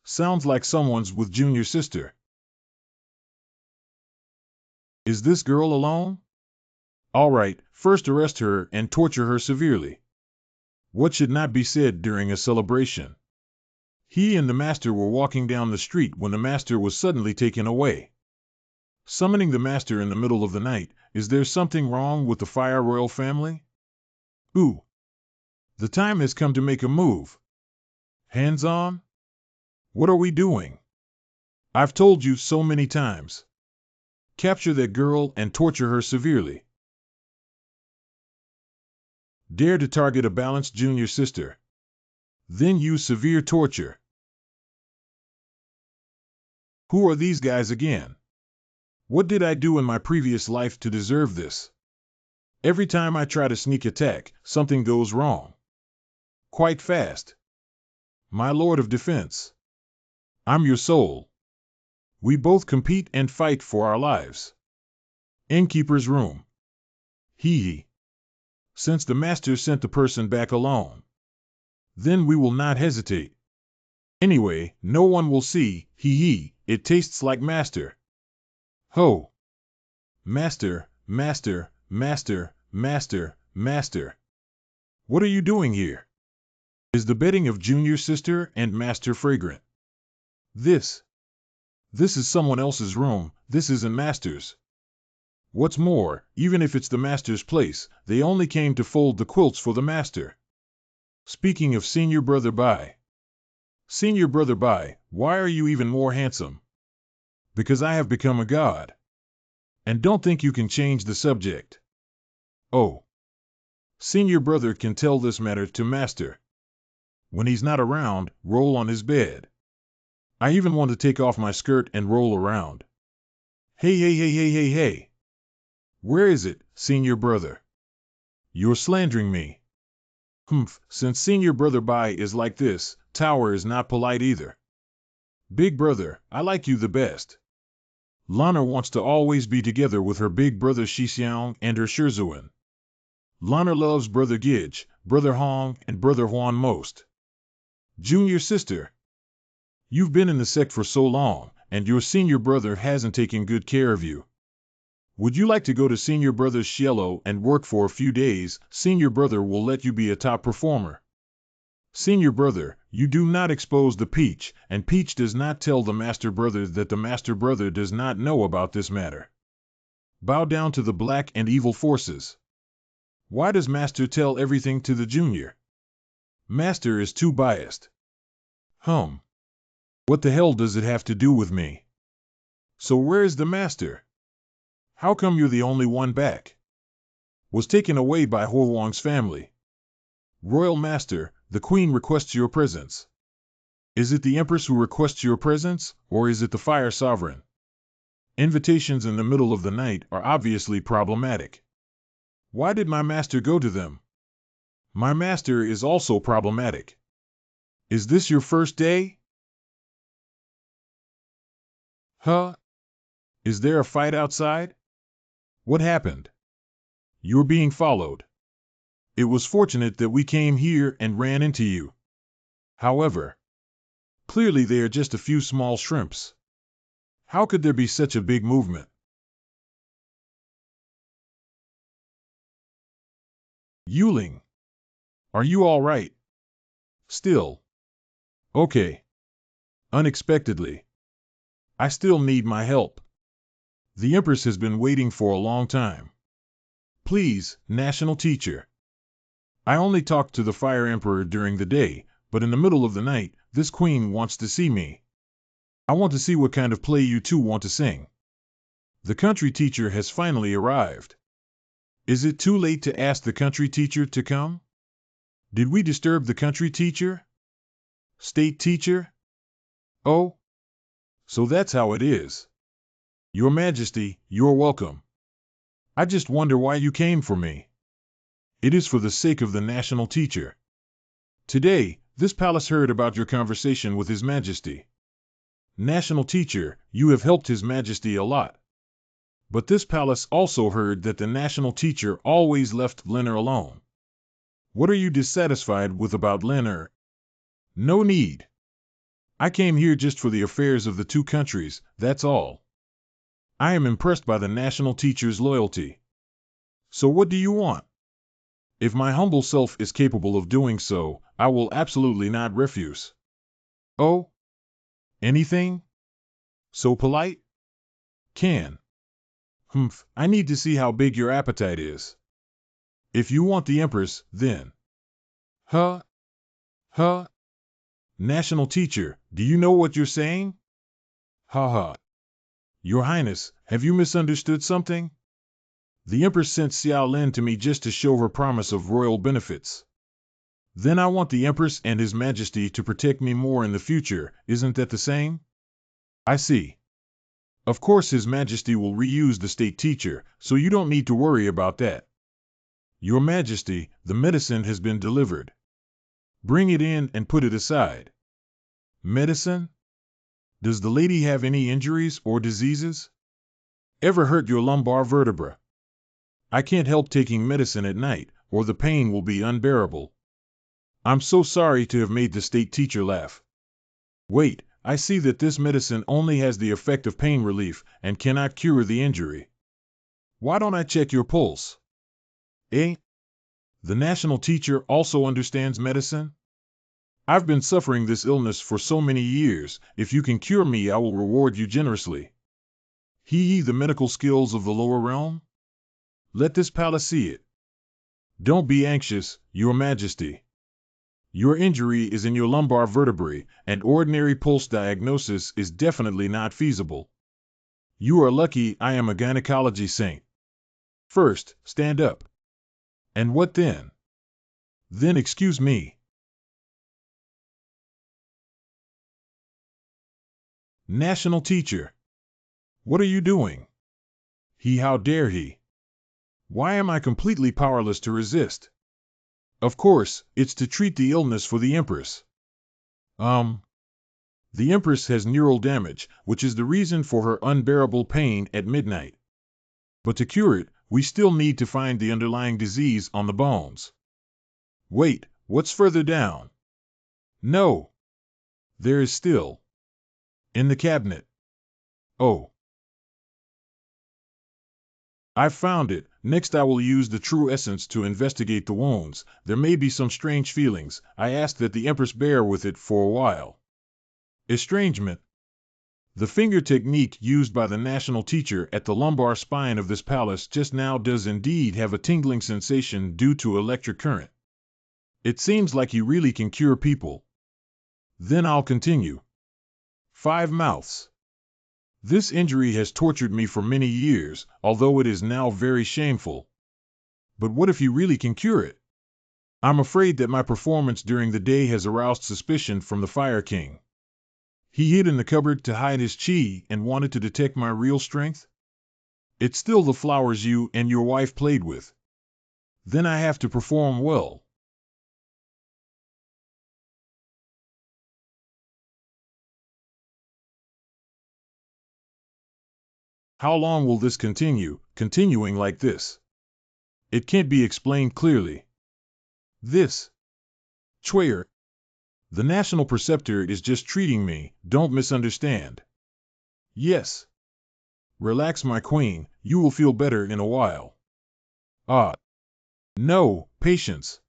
Sounds like someone's with junior sister. Is this girl alone? All right, first arrest her and torture her severely. What should not be said during a celebration? He and the master were walking down the street when the master was suddenly taken away. Summoning the master in the middle of the night, is there something wrong with the Fire Royal family? Ooh. The time has come to make a move. Hands on? What are we doing? I've told you so many times. Capture that girl and torture her severely. Dare to target a balanced junior sister. Then use severe torture. Who are these guys again? What did I do in my previous life to deserve this? Every time I try to sneak attack, something goes wrong. Quite fast. My lord of defense. I'm your soul. We both compete and fight for our lives. Innkeeper's room. Hee. Since the master sent the person back alone, then we will not hesitate. Anyway, no one will see, it tastes like master. Ho! Master, master, master, master, master. What are you doing here? Is the bedding of junior sister and master fragrant? This is someone else's room, this isn't master's. What's more, even if it's the master's place, they only came to fold the quilts for the master. Speaking of senior brother Bai. Senior brother Bai, why are you even more handsome? Because I have become a god. And don't think you can change the subject. Oh. Senior brother can tell this matter to master. When he's not around, roll on his bed. I even want to take off my skirt and roll around. Hey. Where is it, senior brother? You're slandering me. Humph, since senior brother Bai is like this, Tower is not polite either. Big brother, I like you the best. Lana wants to always be together with her big brother Shixiang and her Shizuan. Lana loves brother Gij, brother Hong, and brother Huan most. Junior sister. You've been in the sect for so long, and your senior brother hasn't taken good care of you. Would you like to go to senior brother's Shielo and work for a few days? Senior brother will let you be a top performer. Senior brother, you do not expose the Peach, and Peach does not tell the master brother that the master brother does not know about this matter. Bow down to the black and evil forces. Why does master tell everything to the junior? Master is too biased. What the hell does it have to do with me? So where's the master? How come you're the only one back? Was taken away by Ho Wang's family. Royal Master, the Queen requests your presence. Is it the Empress who requests your presence, or is it the Fire Sovereign? Invitations in the middle of the night are obviously problematic. Why did my master go to them? My master is also problematic. Is this your first day? Huh? Is there a fight outside? What happened? You're being followed. It was fortunate that we came here and ran into you. However, clearly they are just a few small shrimps. How could there be such a big movement? Yuling, are you all right? Still. Okay. Unexpectedly. I still need my help. The Empress has been waiting for a long time. Please, National Teacher. I only talked to the Fire Emperor during the day, but in the middle of the night, this queen wants to see me. I want to see what kind of play you two want to sing. The country teacher has finally arrived. Is it too late to ask the country teacher to come? Did we disturb the country teacher? State teacher? Oh? So that's how it is. Your Majesty, you're welcome. I just wonder why you came for me. It is for the sake of the national teacher. Today, this palace heard about your conversation with His Majesty. National teacher, you have helped His Majesty a lot. But this palace also heard that the national teacher always left Leonard alone. What are you dissatisfied with about Leonard? No need. I came here just for the affairs of the two countries, that's all. I am impressed by the national teacher's loyalty. So what do you want? If my humble self is capable of doing so, I will absolutely not refuse. Oh? Anything? So polite? Can. Humph, I need to see how big your appetite is. If you want the Empress, then. Huh? Huh? National teacher, do you know what you're saying? Ha ha. Your Highness, have you misunderstood something? The Empress sent Xiao Lin to me just to show her promise of royal benefits. Then I want the Empress and His Majesty to protect me more in the future, isn't that the same? I see. Of course His Majesty will reuse the state teacher, so you don't need to worry about that. Your Majesty, the medicine has been delivered. Bring it in and put it aside. Medicine? Does the lady have any injuries or diseases? Ever hurt your lumbar vertebra? I can't help taking medicine at night, or the pain will be unbearable. I'm so sorry to have made the state teacher laugh. Wait, I see that this medicine only has the effect of pain relief and cannot cure the injury. Why don't I check your pulse? Eh? The national teacher also understands medicine? I've been suffering this illness for so many years. If you can cure me, I will reward you generously. He the medical skills of the lower realm? Let this palace see it. Don't be anxious, Your Majesty. Your injury is in your lumbar vertebrae, and ordinary pulse diagnosis is definitely not feasible. You are lucky I am a gynecology saint. First, stand up. And what then? Then excuse me. National teacher. What are you doing? How dare he? Why am I completely powerless to resist? Of course, it's to treat the illness for the Empress. The Empress has neural damage, which is the reason for her unbearable pain at midnight. But to cure it, we still need to find the underlying disease on the bones. Wait, what's further down? No. There is still. In the cabinet. Oh. I've found it. Next I will use the true essence to investigate the wounds. There may be some strange feelings. I ask that the Empress bear with it for a while. Estrangement. The finger technique used by the national teacher at the lumbar spine of this palace just now does indeed have a tingling sensation due to electric current. It seems like he really can cure people. Then I'll continue. 5 mouths. This injury has tortured me for many years, although it is now very shameful. But what if he really can cure it? I'm afraid that my performance during the day has aroused suspicion from the Fire King. He hid in the cupboard to hide his chi and wanted to detect my real strength? It's still the flowers you and your wife played with. Then I have to perform well. How long will this continue, continuing like this? It can't be explained clearly. This. Chwayer. The national preceptor is just treating me, don't misunderstand. Yes. Relax, my queen, you will feel better in a while. Ah. No, patience.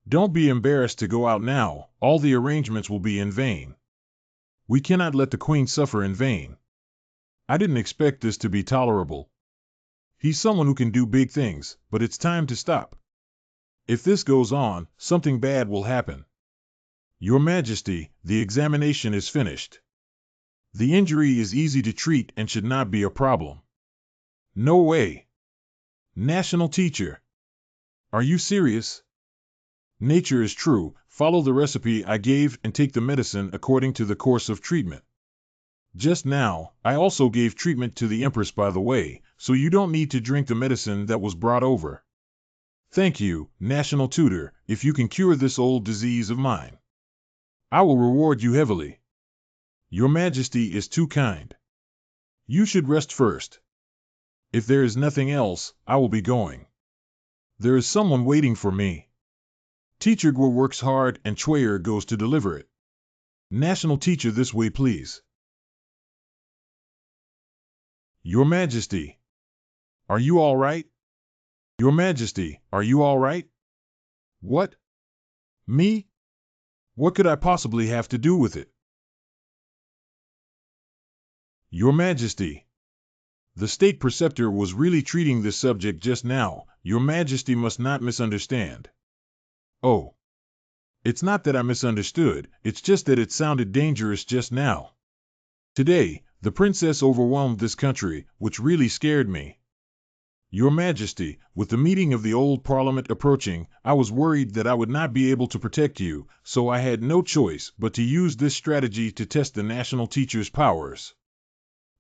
Don't be embarrassed to go out now, all the arrangements will be in vain. We cannot let the queen suffer in vain. I didn't expect this to be tolerable. He's someone who can do big things, but it's time to stop. If this goes on, something bad will happen. Your Majesty, the examination is finished. The injury is easy to treat and should not be a problem. No way. National teacher. Are you serious? Nature is true. Follow the recipe I gave and take the medicine according to the course of treatment. Just now, I also gave treatment to the Empress, by the way, so you don't need to drink the medicine that was brought over. Thank you, National Tutor, if you can cure this old disease of mine. I will reward you heavily. Your Majesty is too kind. You should rest first. If there is nothing else, I will be going. There is someone waiting for me. Teacher Guo works hard and Chuyer goes to deliver it. National Teacher, this way please. Your Majesty. Are you all right? Your Majesty, are you all right? What? Me? What could I possibly have to do with it? Your Majesty. The state preceptor was really treating this subject just now. Your Majesty must not misunderstand. Oh. It's not that I misunderstood, it's just that it sounded dangerous just now. Today, the princess overwhelmed this country, which really scared me. Your Majesty, with the meeting of the old parliament approaching, I was worried that I would not be able to protect you, so I had no choice but to use this strategy to test the national teacher's powers.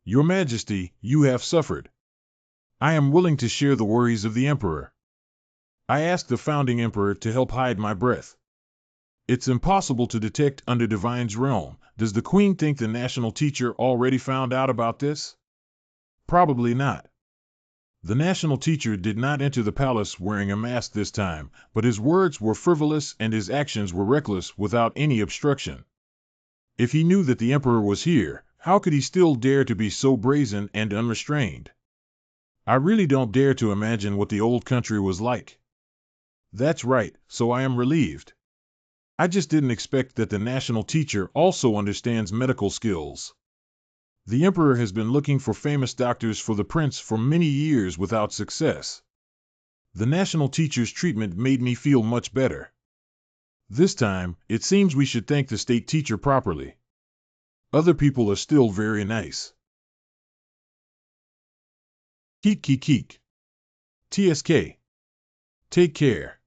Your Majesty, you have suffered. I am willing to share the worries of the Emperor. I asked the founding Emperor to help hide my breath. It's impossible to detect under Divine's realm. Does the Queen think the national teacher already found out about this? Probably not. The national teacher did not enter the palace wearing a mask this time, but his words were frivolous and his actions were reckless without any obstruction. If he knew that the Emperor was here, how could he still dare to be so brazen and unrestrained? I really don't dare to imagine what the old country was like. That's right, so I am relieved. I just didn't expect that the national teacher also understands medical skills. The Emperor has been looking for famous doctors for the prince for many years without success. The national teacher's treatment made me feel much better. This time, it seems we should thank the state teacher properly. Other people are still very nice. Keek keek keek. TSK. Take care.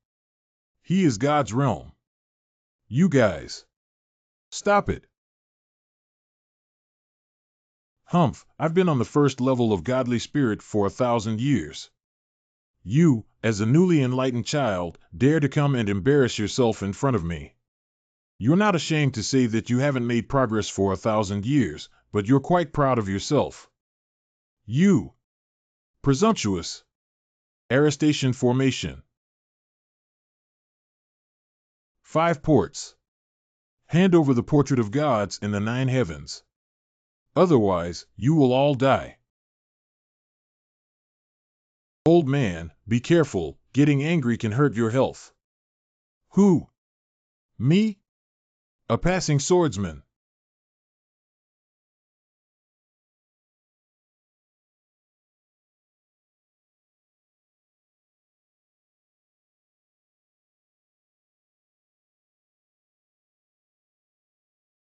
He is God's realm. You guys. Stop it. Humph, I've been on the first level of godly spirit for 1,000 years. You, as a newly enlightened child, dare to come and embarrass yourself in front of me. You're not ashamed to say that you haven't made progress for 1,000 years, but you're quite proud of yourself. You. Presumptuous. Arrestation formation. 5 ports. Hand over the portrait of gods in the 9 heavens. Otherwise, you will all die. Old man, be careful, getting angry can hurt your health. Who? Me? A passing swordsman.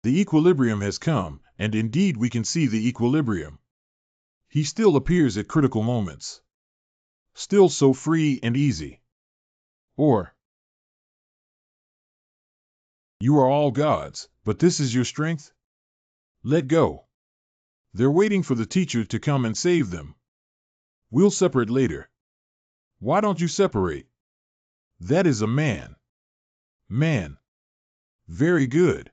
The equilibrium has come, and indeed we can see the equilibrium. He still appears at critical moments. Still so free and easy. Or, you are all gods, but this is your strength? Let go. They're waiting for the teacher to come and save them. We'll separate later. Why don't you separate? That is a man. Man. Very good.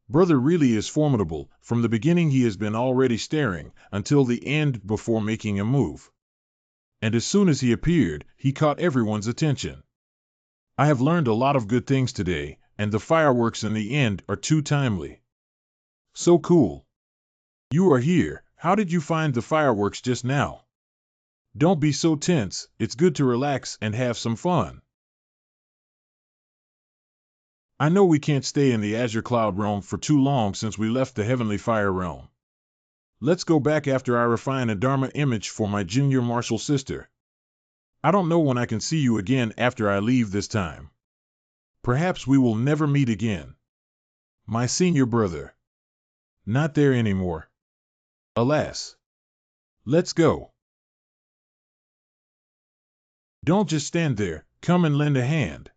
Brother really is formidable. From the beginning he has been already staring, until the end before making a move. And as soon as he appeared, he caught everyone's attention. I have learned a lot of good things today, and the fireworks in the end are too timely. So cool. You are here. How did you find the fireworks just now? Don't be so tense, it's good to relax and have some fun. I know we can't stay in the Azure Cloud realm for too long since we left the Heavenly Fire realm. Let's go back after I refine a Dharma image for my junior martial sister. I don't know when I can see you again after I leave this time. Perhaps we will never meet again. My senior brother. Not there anymore. Alas. Let's go. Don't just stand there, come and lend a hand.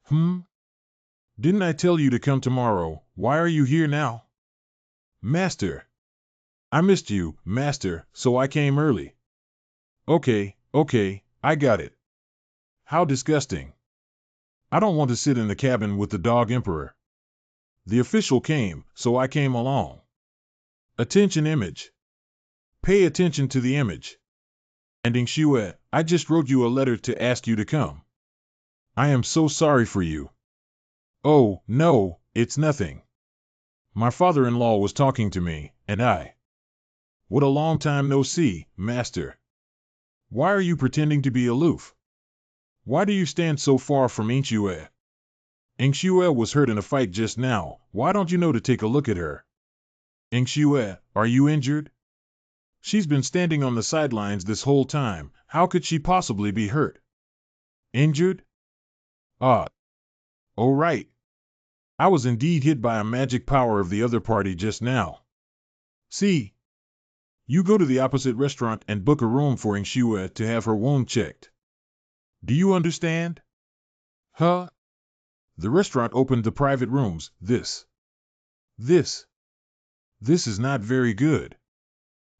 Didn't I tell you to come tomorrow? Why are you here now? Master. I missed you, Master, so I came early. Okay, I got it. How disgusting. I don't want to sit in the cabin with the dog emperor. The official came, so I came along. Attention image. Pay attention to the image. And Xue, I just wrote you a letter to ask you to come. I am so sorry for you. Oh, no, it's nothing. My father-in-law was talking to me, and I. What a long time no see, master. Why are you pretending to be aloof? Why do you stand so far from Xue? Xue was hurt in a fight just now. Why don't you know to take a look at her? Xue, are you injured? She's been standing on the sidelines this whole time. How could she possibly be hurt? Injured? Ah. Oh right. I was indeed hit by a magic power of the other party just now. See? You go to the opposite restaurant and book a room for Xue to have her wound checked. Do you understand? Huh? The restaurant opened the private rooms. This is not very good.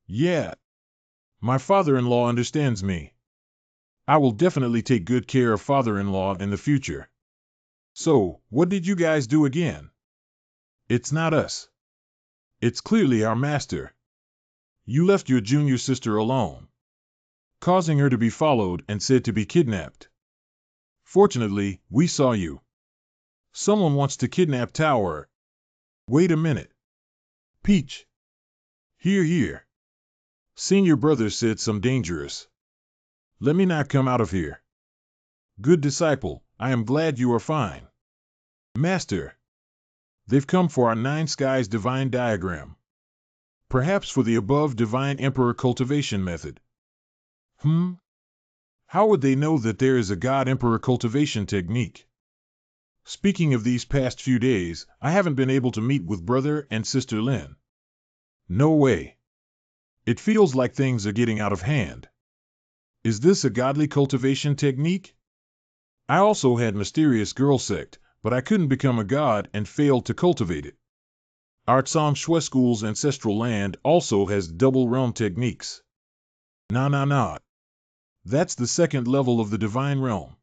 Yeah. My father-in-law understands me. I will definitely take good care of father-in-law in the future. So, what did you guys do again? It's not us. It's clearly our master. You left your junior sister alone, causing her to be followed and said to be kidnapped. Fortunately, we saw you. Someone wants to kidnap Tower. Wait a minute. Peach. Here. Senior brother said some dangerous. Let me not come out of here. Good disciple, I am glad you are fine. Master. They've come for our nine skies divine diagram. Perhaps for the above divine emperor cultivation method. How would they know that there is a god emperor cultivation technique? Speaking of these past few days, I haven't been able to meet with brother and sister Lin. No way. It feels like things are getting out of hand. Is this a godly cultivation technique? I also had mysterious girl sect, but I couldn't become a god and failed to cultivate it. Our Tsang Shui School's ancestral land also has double realm techniques. Nah. That's the second level of the divine realm.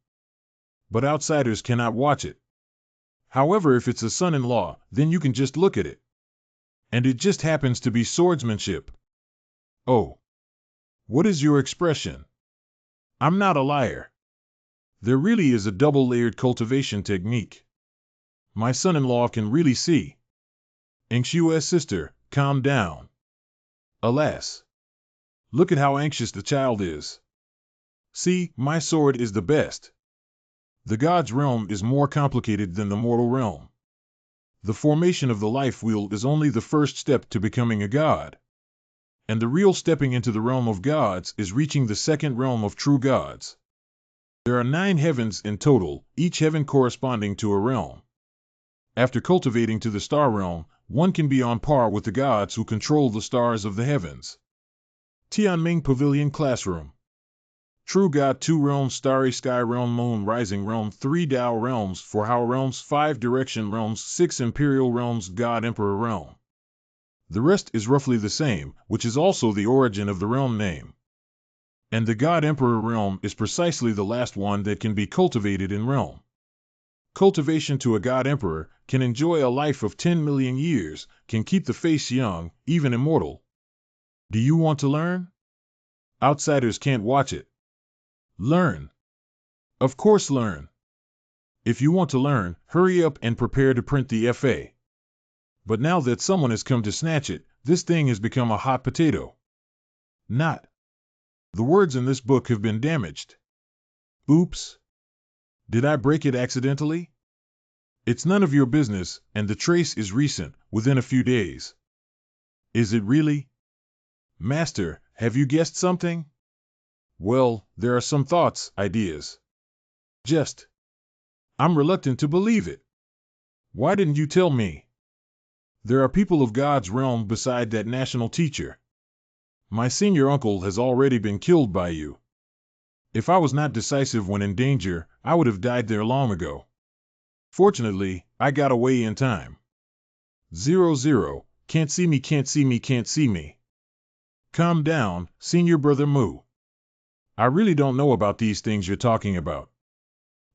But outsiders cannot watch it. However, if it's a son-in-law, then you can just look at it. And it just happens to be swordsmanship. Oh. What is your expression? I'm not a liar. There really is a double-layered cultivation technique. My son-in-law can really see. Xue's sister, calm down. Alas. Look at how anxious the child is. See, my sword is the best. The god's realm is more complicated than the mortal realm. The formation of the life wheel is only the first step to becoming a god. And the real stepping into the realm of gods is reaching the second realm of true gods. There are 9 heavens in total, each heaven corresponding to a realm. After cultivating to the star realm, one can be on par with the gods who control the stars of the heavens. Tianming Pavilion Classroom. True God 2 realms, starry sky realm, moon rising realm, 3 Dao realms, 4 Hao realms, 5 direction realms, 6 imperial realms, God emperor realm. The rest is roughly the same, which is also the origin of the realm name. And the God emperor realm is precisely the last one that can be cultivated in realm. Cultivation to a God emperor can enjoy a life of 10 million years, can keep the face young, even immortal. Do you want to learn? Outsiders can't watch it. Learn. Of course learn. If you want to learn, hurry up and prepare to print the FA. But now that someone has come to snatch it, this thing has become a hot potato. Not. The words in this book have been damaged. Oops. Did I break it accidentally? It's none of your business, and the trace is recent, within a few days. Is it really? Master, have you guessed something? Well, there are some thoughts, ideas. I'm reluctant to believe it. Why didn't you tell me? There are people of God's realm beside that national teacher. My senior uncle has already been killed by you. If I was not decisive when in danger, I would have died there long ago. Fortunately, I got away in time. 00, can't see me. Calm down, senior brother Moo. I really don't know about these things you're talking about.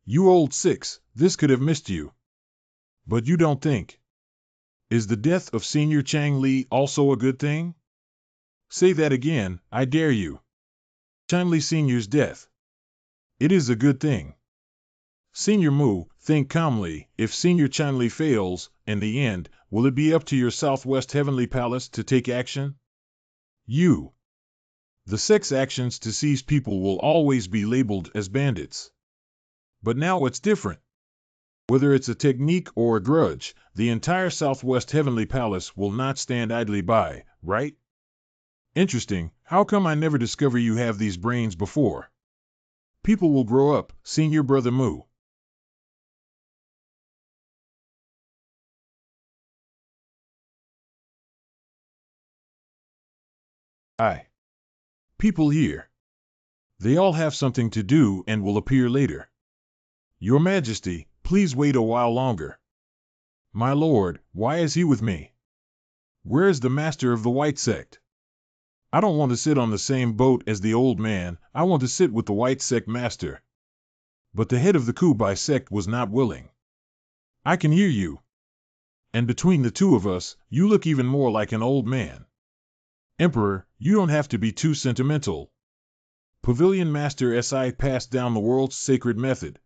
You old 6, this could have missed you. But you don't think. Is the death of Senior Chang Li also a good thing? Say that again, I dare you. Chang Li Senior's death. It is a good thing. Senior Mu, think calmly. If Senior Chang Li fails, in the end, will it be up to your Southwest Heavenly Palace to take action? You. The sect's actions to seize people will always be labeled as bandits. But now it's different. Whether it's a technique or a grudge, the entire Southwest Heavenly Palace will not stand idly by, right? Interesting, how come I never discover you have these brains before? People will grow up, Senior Brother Mu. People here. They all have something to do and will appear later. Your Majesty, please wait a while longer. My lord, why is he with me? Where is the master of the white sect? I don't want to sit on the same boat as the old man, I want to sit with the white sect master. But the head of the Kubai sect was not willing. I can hear you. And between the two of us, you look even more like an old man. Emperor, you don't have to be too sentimental. Pavilion Master Si passed down the world's sacred method.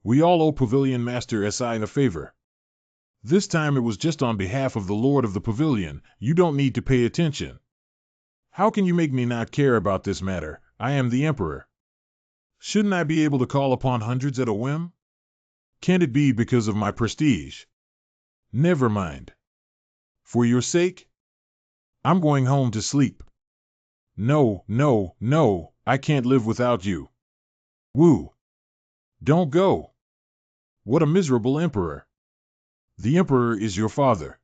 We all owe Pavilion Master Si a favor. This time it was just on behalf of the Lord of the Pavilion, you don't need to pay attention. How can you make me not care about this matter? I am the Emperor. Shouldn't I be able to call upon hundreds at a whim? Can't it be because of my prestige? Never mind. For your sake? I'm going home to sleep. No, no, no, I can't live without you. Woo! Don't go. What a miserable emperor. The emperor is your father.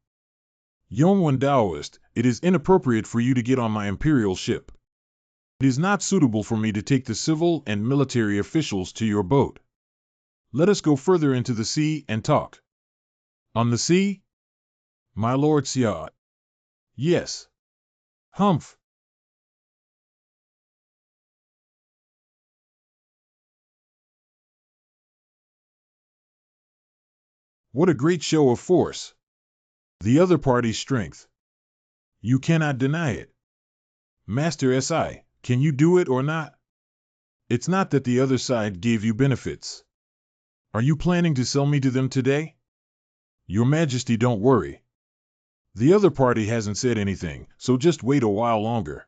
Yongwen Taoist, it is inappropriate for you to get on my imperial ship. It is not suitable for me to take the civil and military officials to your boat. Let us go further into the sea and talk. On the sea? My lord Siad. Yes. Humph. What a great show of force. The other party's strength. You cannot deny it. Master Si, can you do it or not? It's not that the other side gave you benefits. Are you planning to sell me to them today? Your Majesty, don't worry. The other party hasn't said anything, so just wait a while longer.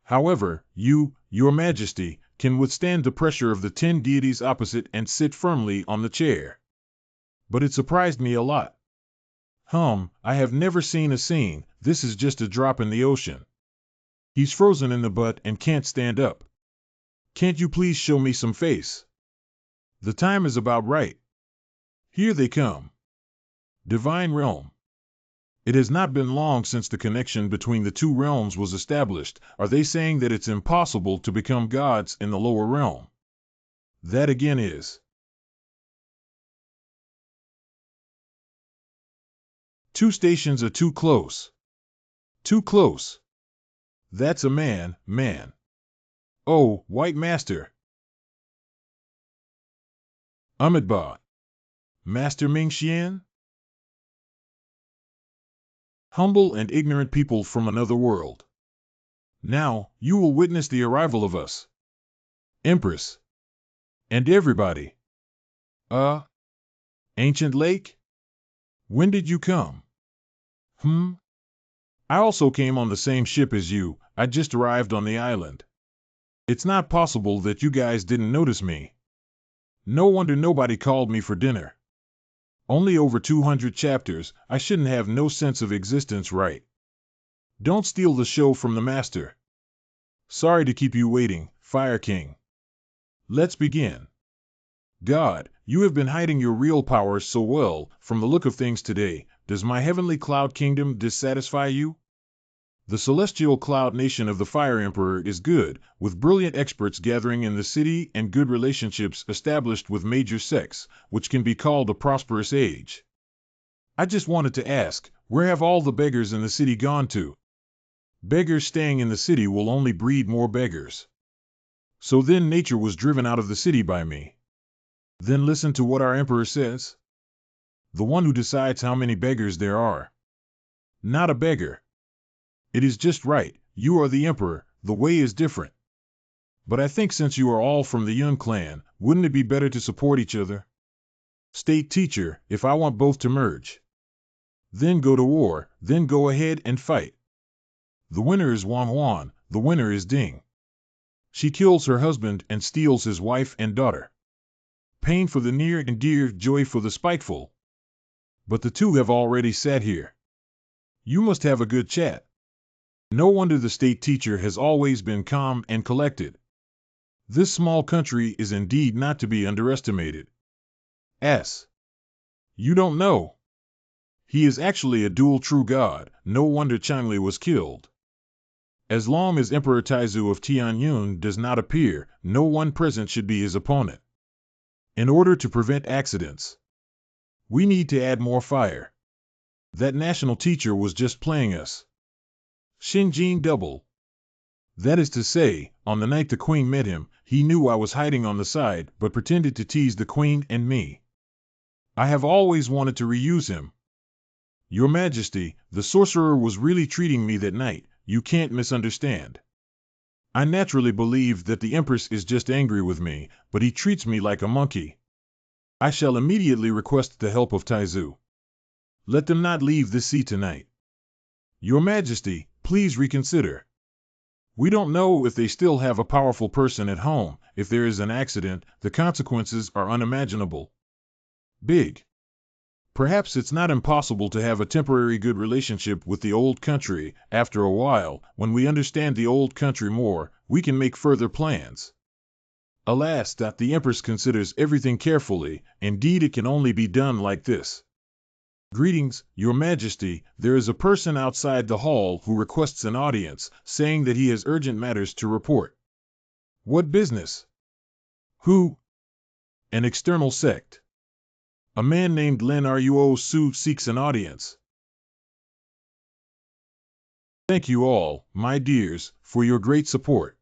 However, you, Your Majesty, can withstand the pressure of the 10 deities opposite and sit firmly on the chair. But it surprised me a lot. I have never seen a scene, this is just a drop in the ocean. He's frozen in the butt and can't stand up. Can't you please show me some face? The time is about right. Here they come. Divine Realm. It has not been long since the connection between the two realms was established. Are they saying that it's impossible to become gods in the lower realm? That again is. Two stations are too close. Too close. That's a man. Oh, White Master. Ahmedba. Master Mingxian? Humble and ignorant people from another world. Now, you will witness the arrival of us. Empress. And everybody. Ancient Lake? When did you come? I also came on the same ship as you, I just arrived on the island. It's not possible that you guys didn't notice me. No wonder nobody called me for dinner. Only over 200 chapters, I shouldn't have no sense of existence, right? Don't steal the show from the master. Sorry to keep you waiting, Fire King. Let's begin. God, you have been hiding your real powers so well, from the look of things today. Does my heavenly cloud kingdom dissatisfy you? The celestial cloud nation of the Fire Emperor is good, with brilliant experts gathering in the city and good relationships established with major sects, which can be called a prosperous age. I just wanted to ask, where have all the beggars in the city gone to? Beggars staying in the city will only breed more beggars. So then nature was driven out of the city by me. Then listen to what our emperor says. The one who decides how many beggars there are. Not a beggar. It is just right, you are the emperor, the way is different. But I think since you are all from the Yun clan, wouldn't it be better to support each other? State teacher, if I want both to merge. Then go to war, then go ahead and fight. The winner is Wan Wan, the winner is Ding. She kills her husband and steals his wife and daughter. Pain for the near and dear, joy for the spiteful. But the two have already sat here. You must have a good chat. No wonder the state teacher has always been calm and collected. This small country is indeed not to be underestimated. S. You don't know. He is actually a dual true god, no wonder Changli was killed. As long as Emperor Taizu of Tianyun does not appear, no one present should be his opponent. In order to prevent accidents, we need to add more fire. That national teacher was just playing us. Xinjing double. That is to say, on the night the queen met him, he knew I was hiding on the side but pretended to tease the queen and me. I have always wanted to reuse him. Your Majesty, the sorcerer was really treating me that night, you can't misunderstand. I naturally believe that the Empress is just angry with me, but he treats me like a monkey. I shall immediately request the help of Taizu. Let them not leave this sea tonight. Your Majesty, please reconsider. We don't know if they still have a powerful person at home. If there is an accident, the consequences are unimaginable. Big. Perhaps it's not impossible to have a temporary good relationship with the old country. After a while, when we understand the old country more, we can make further plans. Alas, that the Empress considers everything carefully. Indeed, it can only be done like this. Greetings, Your Majesty. There is a person outside the hall who requests an audience, saying that he has urgent matters to report. What business? Who? An external sect. A man named Lin Ruo Su seeks an audience. Thank you all, my dears, for your great support.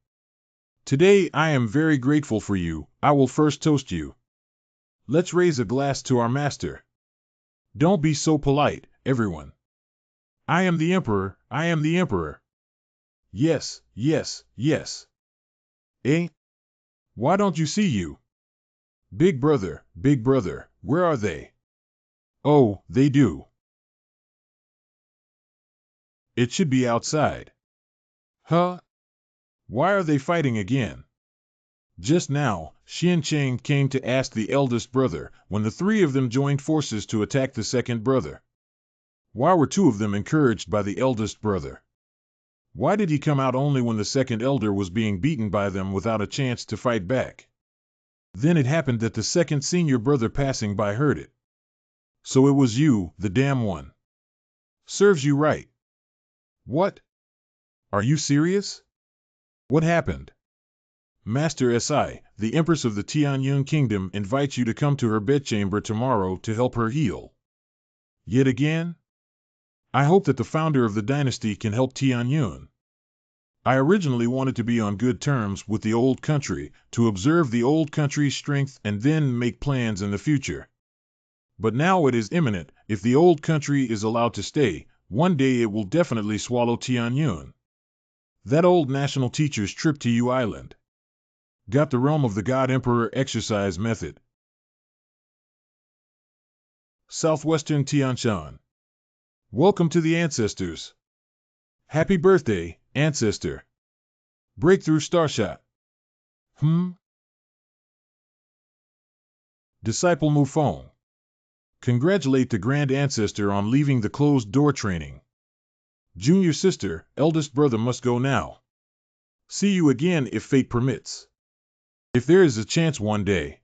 Today I am very grateful for you. I will first toast you. Let's raise a glass to our master. Don't be so polite, everyone. I am the emperor, I am the emperor. Yes, yes, yes. Eh? Why don't you see you? Big brother, where are they? Oh, they do. It should be outside. Huh? Why are they fighting again? Just now, Xian Cheng came to ask the eldest brother, when the three of them joined forces to attack the second brother. Why were two of them encouraged by the eldest brother? Why did he come out only when the second elder was being beaten by them without a chance to fight back? Then it happened that the second senior brother passing by heard it. So it was you, the damn one. Serves you right. What? Are you serious? What happened? Master Si, the Empress of the Tianyun Kingdom, invites you to come to her bedchamber tomorrow to help her heal. Yet again? I hope that the founder of the dynasty can help Tianyun. I originally wanted to be on good terms with the old country, to observe the old country's strength and then make plans in the future. But now it is imminent. If the old country is allowed to stay, one day it will definitely swallow Tianyun. That old national teacher's trip to Yu Island. Got the realm of the God Emperor exercise method. Southwestern Tianshan. Welcome to the ancestors. Happy birthday, ancestor. Breakthrough Starshot. Disciple Mufong. Congratulate the Grand Ancestor on leaving the closed door training. Junior sister, eldest brother must go now. See you again if fate permits. If there is a chance one day.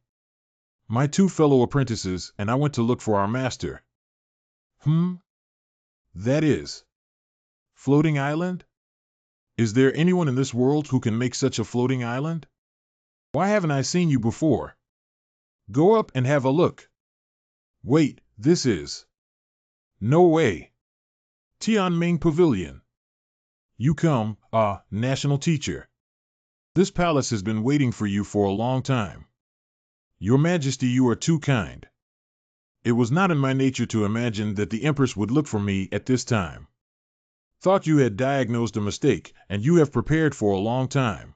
My two fellow apprentices and I went to look for our master. That is. Floating island? Is there anyone in this world who can make such a floating island? Why haven't I seen you before? Go up and have a look. Wait, this is... No way. Tianming Pavilion. You come, national teacher. This palace has been waiting for you for a long time. Your Majesty, you are too kind. It was not in my nature to imagine that the Empress would look for me at this time. Thought you had diagnosed a mistake, and you have prepared for a long time.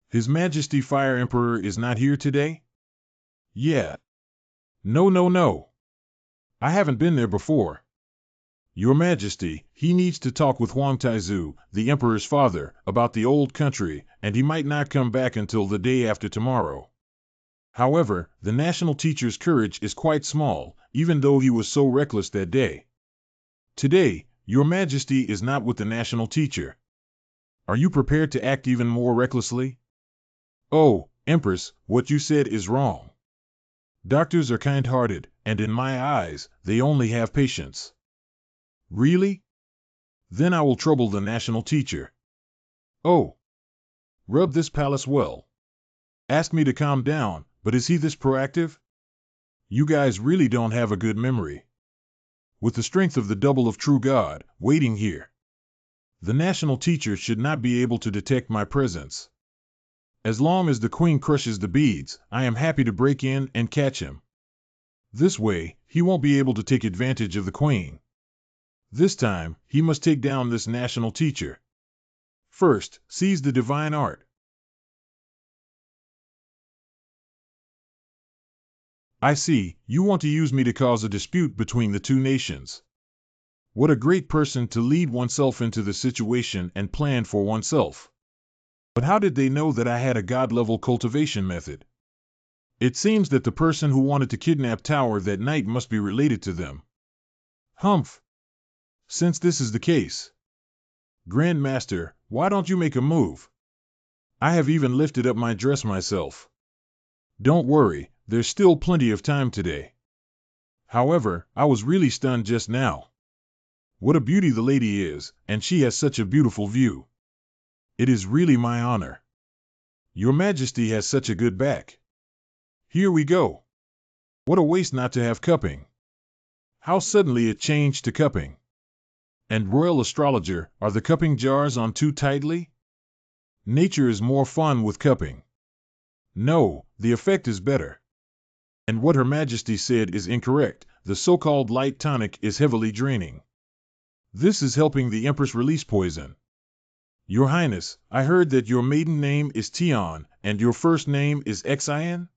His Majesty Fire Emperor is not here today? Yeah. No, no, no. I haven't been there before. Your Majesty, he needs to talk with Huang Taizu, the Emperor's father, about the old country, and he might not come back until the day after tomorrow. However, the national teacher's courage is quite small, even though he was so reckless that day. Today, Your Majesty is not with the national teacher. Are you prepared to act even more recklessly? Oh, Empress, what you said is wrong. Doctors are kind-hearted, and in my eyes, they only have patience. Really? Then I will trouble the national teacher. Oh. Rub this palace well. Ask me to calm down, but is he this proactive? You guys really don't have a good memory. With the strength of the double of true God, waiting here. The national teacher should not be able to detect my presence. As long as the queen crushes the beads, I am happy to break in and catch him. This way, he won't be able to take advantage of the queen. This time, he must take down this national teacher. First, seize the divine art. I see, you want to use me to cause a dispute between the two nations. What a great person to lead oneself into the situation and plan for oneself. But how did they know that I had a god-level cultivation method? It seems that the person who wanted to kidnap Tower that night must be related to them. Humph! Since this is the case, Grand Master, why don't you make a move? I have even lifted up my dress myself. Don't worry, there's still plenty of time today. However, I was really stunned just now. What a beauty the lady is, and she has such a beautiful view. It is really my honor. Your Majesty has such a good back. Here we go. What a waste not to have cupping. How suddenly it changed to cupping. And Royal Astrologer, are the cupping jars on too tightly? Nature is more fun with cupping. No, the effect is better. And what Her Majesty said is incorrect, the so-called light tonic is heavily draining. This is helping the Empress release poison. Your Highness, I heard that your maiden name is Tion, and your first name is Xian?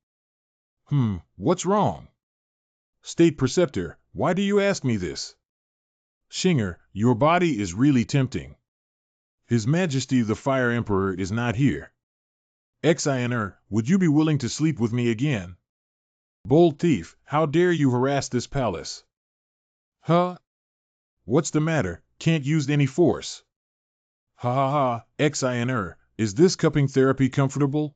What's wrong? State Preceptor, why do you ask me this? Shinger, your body is really tempting. His Majesty the Fire Emperor is not here. Xiner, would you be willing to sleep with me again? Bold thief, how dare you harass this palace? Huh? What's the matter, can't use any force? Ha ha ha, Xiner, is this cupping therapy comfortable?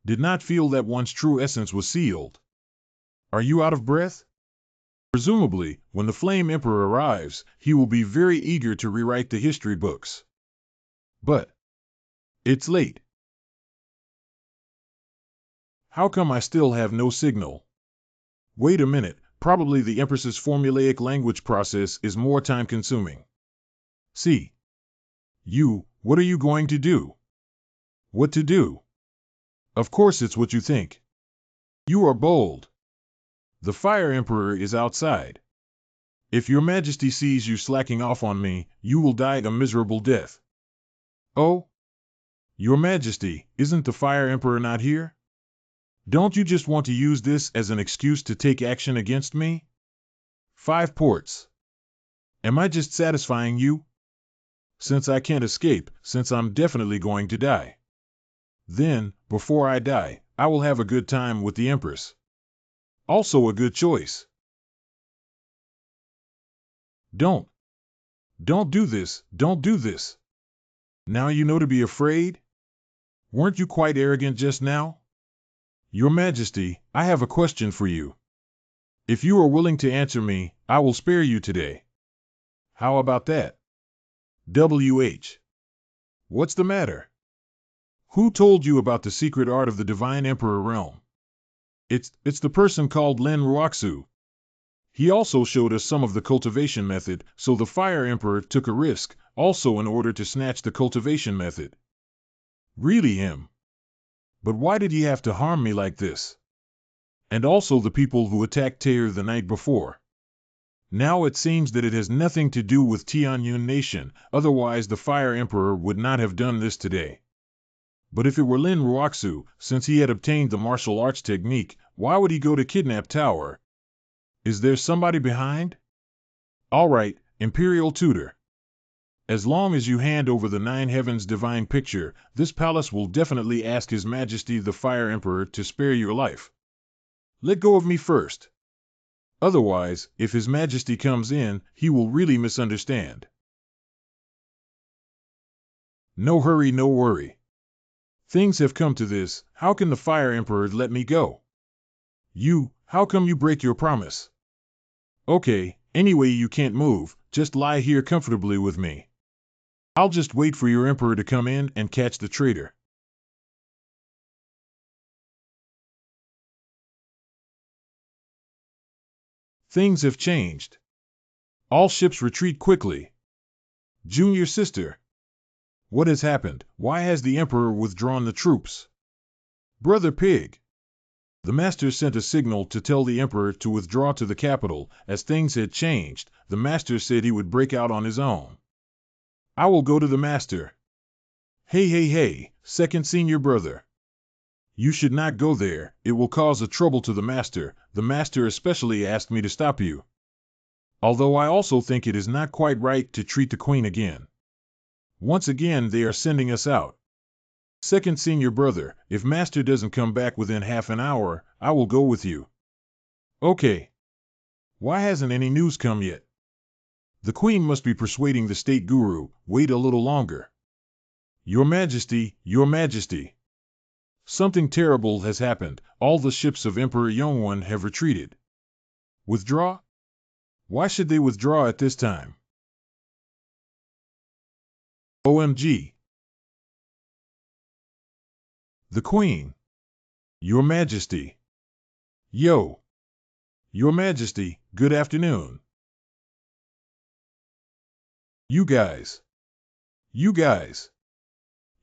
Did not feel that one's true essence was sealed. Are you out of breath? Presumably, when the Flame Emperor arrives, he will be very eager to rewrite the history books. But it's late. How come I still have no signal? Wait a minute, probably the Empress's formulaic language process is more time-consuming. See. You, what are you going to do? What to do? Of course it's what you think. You are bold. The Fire Emperor is outside. If your Majesty sees you slacking off on me, you will die a miserable death. Oh? Your Majesty, isn't the Fire Emperor not here? Don't you just want to use this as an excuse to take action against me? 5 ports. Am I just satisfying you? Since I can't escape, since I'm definitely going to die. Then, before I die, I will have a good time with the Empress. Also a good choice. Don't do this, don't do this. Now you know to be afraid? Weren't you quite arrogant just now? Your Majesty, I have a question for you. If you are willing to answer me, I will spare you today. How about that? WH. What's the matter? Who told you about the secret art of the Divine Emperor realm? It's the person called Lin Ruoxu. He also showed us some of the cultivation method, so the Fire Emperor took a risk, also in order to snatch the cultivation method. Really him? But why did he have to harm me like this? and also the people who attacked Tyr the night before. Now it seems that it has nothing to do with Tianyun Nation, otherwise the Fire Emperor would not have done this today. But if it were Lin Ruoxu, since he had obtained the martial arts technique, why would he go to kidnap Tower? Is there somebody behind? All right, Imperial Tutor. As long as you hand over the Nine Heavens divine picture, this palace will definitely ask His Majesty the Fire Emperor to spare your life. Let go of me first. Otherwise, if His Majesty comes in, he will really misunderstand. No hurry, no worry. Things have come to this, how can the Fire Emperor let me go? How come you break your promise? Okay, anyway you can't move, just lie here comfortably with me. I'll just wait for your Emperor to come in and catch the traitor. Things have changed. All ships retreat quickly. Junior sister. What has happened? Why has the Emperor withdrawn the troops? Brother Pig. The Master sent a signal to tell the Emperor to withdraw to the capital. As things had changed, the Master said he would break out on his own. I will go to the Master. Hey, second senior brother. You should not go there, it will cause a trouble to the Master. The Master especially asked me to stop you. Although I also think it is not quite right to treat the Queen again. Once again they are sending us out. Second senior brother, if Master doesn't come back within half an hour, I will go with you. Okay. Why hasn't any news come yet? The Queen must be persuading the state guru. Wait a little longer. Your Majesty, Your Majesty. Something terrible has happened. All the ships of Emperor Yongwon have retreated. Withdraw? Why should they withdraw at this time? OMG. The Queen. Your Majesty. Yo. Your Majesty, good afternoon. You guys.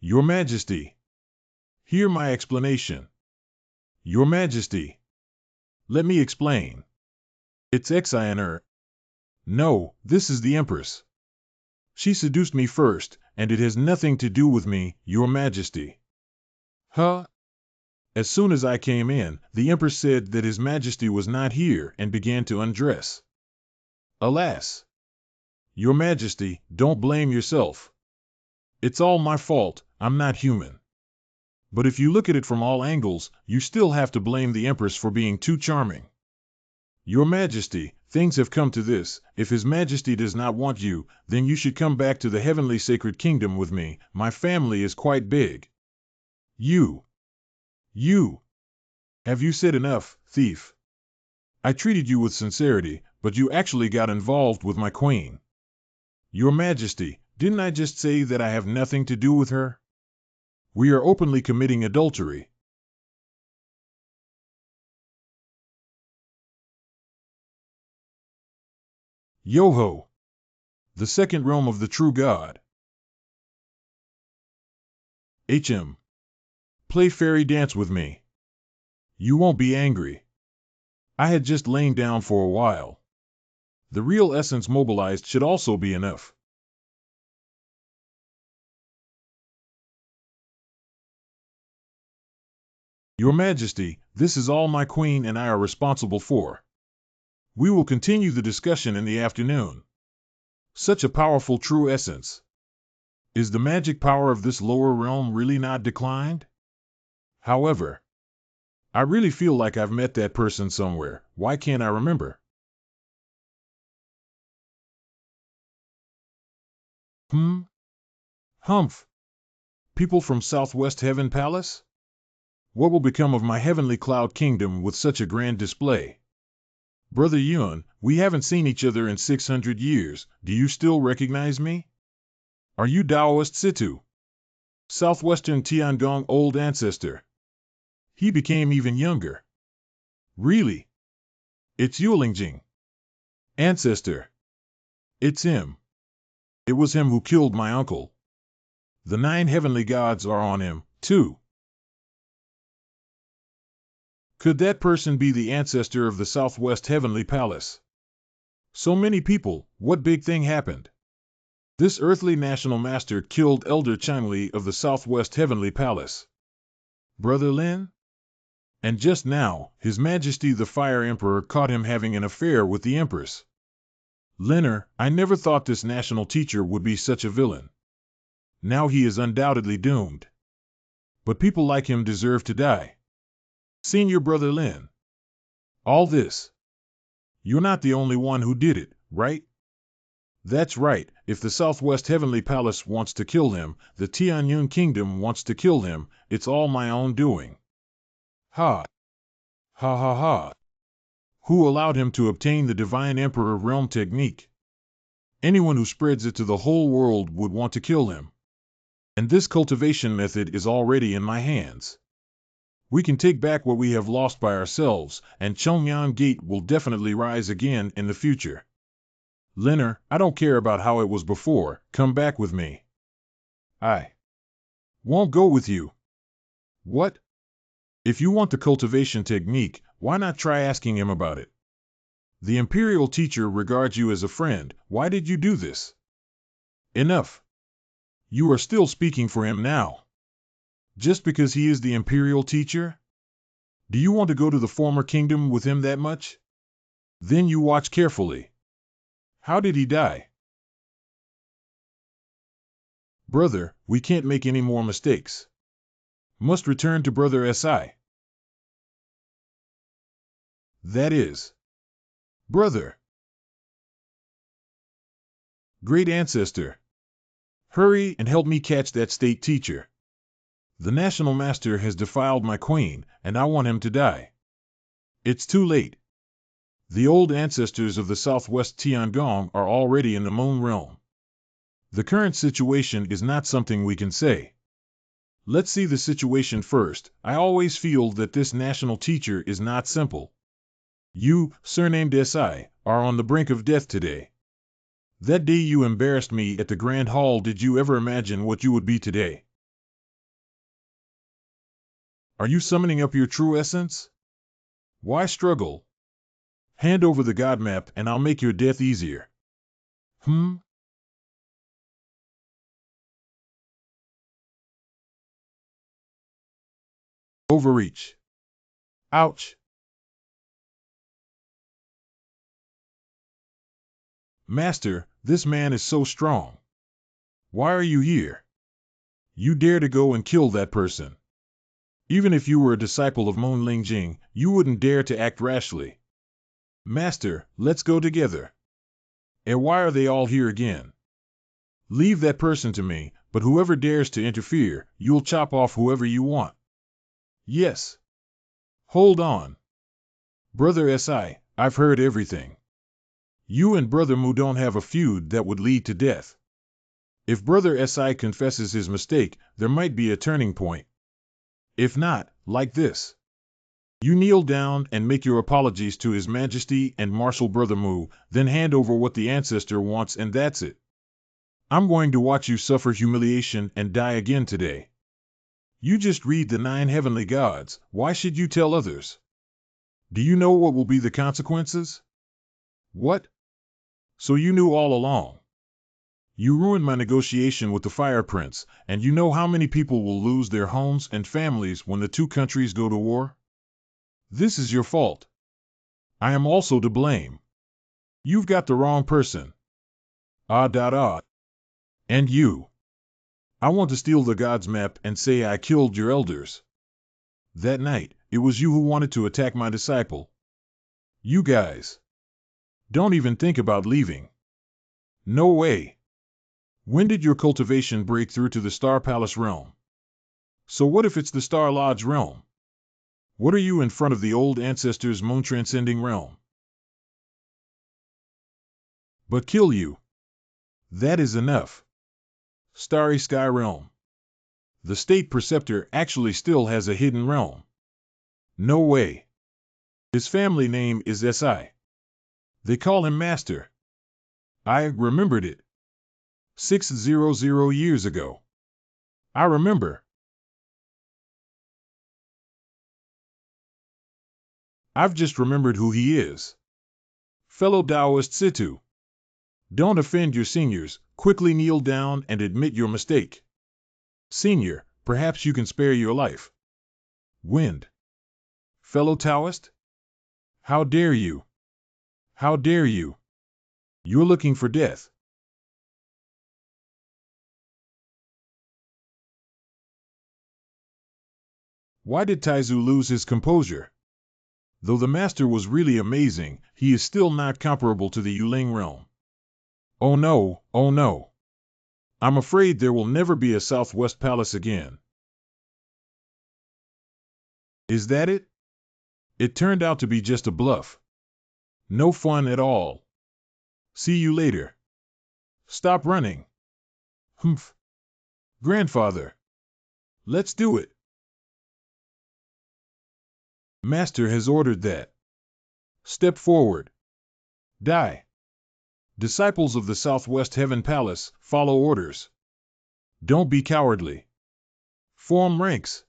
Your Majesty. Hear my explanation. Your Majesty. Let me explain. It's Xiner. No, this is the Empress. She seduced me first, and it has nothing to do with me, Your Majesty. Huh? As soon as I came in, the Empress said that His Majesty was not here and began to undress. Alas! Your Majesty, don't blame yourself. It's all my fault, I'm not human. But if you look at it from all angles, you still have to blame the Empress for being too charming. Your Majesty, things have come to this. If His Majesty does not want you, then you should come back to the heavenly sacred kingdom with me. My family is quite big. You. Have you said enough, thief? I treated you with sincerity, but you actually got involved with my queen. Your Majesty, didn't I just say that I have nothing to do with her? We are openly committing adultery. Yo-ho! The second realm of the true God. HM. Play fairy dance with me. You won't be angry. I had just lain down for a while. The real essence mobilized should also be enough. Your Majesty, this is all my queen and I are responsible for. We will continue the discussion in the afternoon. Such a powerful true essence. Is the magic power of this lower realm really not declined? However, I really feel like I've met that person somewhere. Why can't I remember? Humph. People from Southwest Heaven Palace? What will become of my heavenly cloud kingdom with such a grand display? Brother Yun, we haven't seen each other in 600 years. Do you still recognize me? Are you Daoist Situ? Southwestern Tiangong old ancestor. He became even younger. Really? It's Yulingjing. Ancestor. It's him. It was him who killed my uncle. The 9 heavenly gods are on him, too. Could that person be the ancestor of the Southwest Heavenly Palace? So many people, what big thing happened? This earthly national master killed Elder Changli of the Southwest Heavenly Palace. Brother Lin? And just now, His Majesty the Fire Emperor caught him having an affair with the Empress. Linner, I never thought this national teacher would be such a villain. Now he is undoubtedly doomed. But people like him deserve to die. Senior Brother Lin. All this. You're not the only one who did it, right? That's right. If the Southwest Heavenly Palace wants to kill him, the Tianyun Kingdom wants to kill him, it's all my own doing. Ha. Ha ha ha. Who allowed him to obtain the Divine Emperor Realm technique? Anyone who spreads it to the whole world would want to kill him. And this cultivation method is already in my hands. We can take back what we have lost by ourselves, and Chongyan Gate will definitely rise again in the future. Linner, I don't care about how it was before, come back with me. I won't go with you. What? If you want the cultivation technique, why not try asking him about it? The imperial teacher regards you as a friend, why did you do this? Enough. You are still speaking for him now. Just because he is the imperial teacher? Do you want to go to the former kingdom with him that much? Then you watch carefully. How did he die? Brother, we can't make any more mistakes. Must return to Brother Si. That is. Brother. Great ancestor. Hurry and help me catch that state teacher. The national master has defiled my queen, and I want him to die. It's too late. The old ancestors of the Southwest Tiangong are already in the Moon Realm. The current situation is not something we can say. Let's see the situation first. I always feel that this national teacher is not simple. You, surnamed Si, are on the brink of death today. That day you embarrassed me at the Grand Hall, did you ever imagine what you would be today? Are you summoning up your true essence? Why struggle? Hand over the God map and I'll make your death easier. Overreach. Ouch. Master, this man is so strong. Why are you here? You dare to go and kill that person. Even if you were a disciple of Mon Lingjing, you wouldn't dare to act rashly. Master, let's go together. And why are they all here again? Leave that person to me, but whoever dares to interfere, you'll chop off whoever you want. Yes. Hold on. Brother Si, I've heard everything. You and Brother Mu don't have a feud that would lead to death. If Brother Si confesses his mistake, there might be a turning point. If not, like this. You kneel down and make your apologies to His Majesty and Marshal Brother Mu, then hand over what the ancestor wants and that's it. I'm going to watch you suffer humiliation and die again today. You just read the 9 heavenly gods, why should you tell others? Do you know what will be the consequences? What? So you knew all along. You ruined my negotiation with the Fire Prince, and you know how many people will lose their homes and families when the 2 countries go to war? This is your fault. I am also to blame. You've got the wrong person. And you. I want to steal the God's map and say I killed your elders. That night, it was you who wanted to attack my disciple. You guys. Don't even think about leaving. No way. When did your cultivation break through to the Star Palace realm? So what if it's the Star Lodge realm? What are you in front of the old ancestors' moon-transcending realm? But kill you. That is enough. Starry Sky Realm. The State Preceptor actually still has a hidden realm. No way. His family name is Si. They call him Master. I remembered it. 600 years ago. I remember. I've just remembered who he is. Fellow Taoist Situ. Don't offend your seniors, quickly kneel down and admit your mistake. Senior, perhaps you can spare your life. Wind. Fellow Taoist? How dare you? How dare you? You're looking for death. Why did Taizu lose his composure? Though the master was really amazing, he is still not comparable to the Yuling realm. Oh no, oh no. I'm afraid there will never be a Southwest Palace again. Is that it? It turned out to be just a bluff. No fun at all. See you later. Stop running. Humph. Grandfather. Let's do it. Master has ordered that. Step forward. Die. Disciples of the Southwest Heaven Palace, follow orders. Don't be cowardly. Form ranks.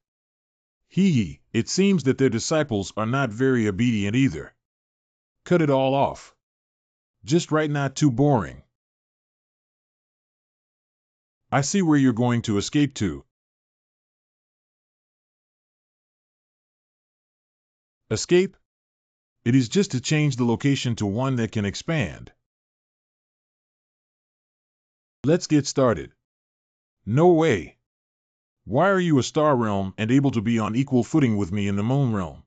Hee, it seems that their disciples are not very obedient either. Cut it all off. Just right, not too boring. I see where you're going to escape to. Escape? It is just to change the location to one that can expand. Let's get started. No way. Why are you a star realm and able to be on equal footing with me in the moon realm?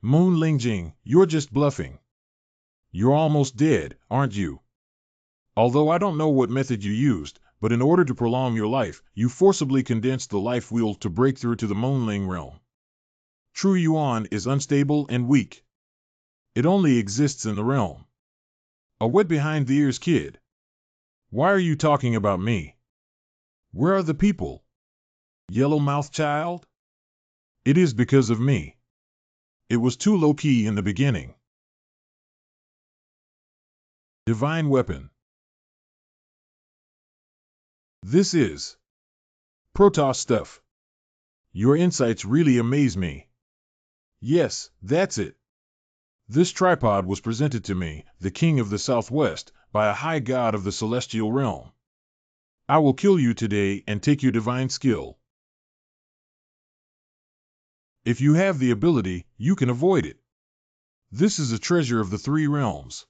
Moon Lingjing, you're just bluffing. You're almost dead, aren't you? Although I don't know what method you used, but in order to prolong your life, you forcibly condensed the life wheel to break through to the Moonling realm. True Yuan is unstable and weak. It only exists in the realm. A wet behind the ears kid. Why are you talking about me? Where are the people? Yellow-mouthed child? It is because of me. It was too low-key in the beginning. Divine weapon. This is Protoss stuff. Your insights really amaze me. Yes, that's it. This tripod was presented to me, the king of the Southwest, by a high god of the celestial realm. I will kill you today and take your divine skill. If you have the ability, you can avoid it. This is a treasure of the three realms.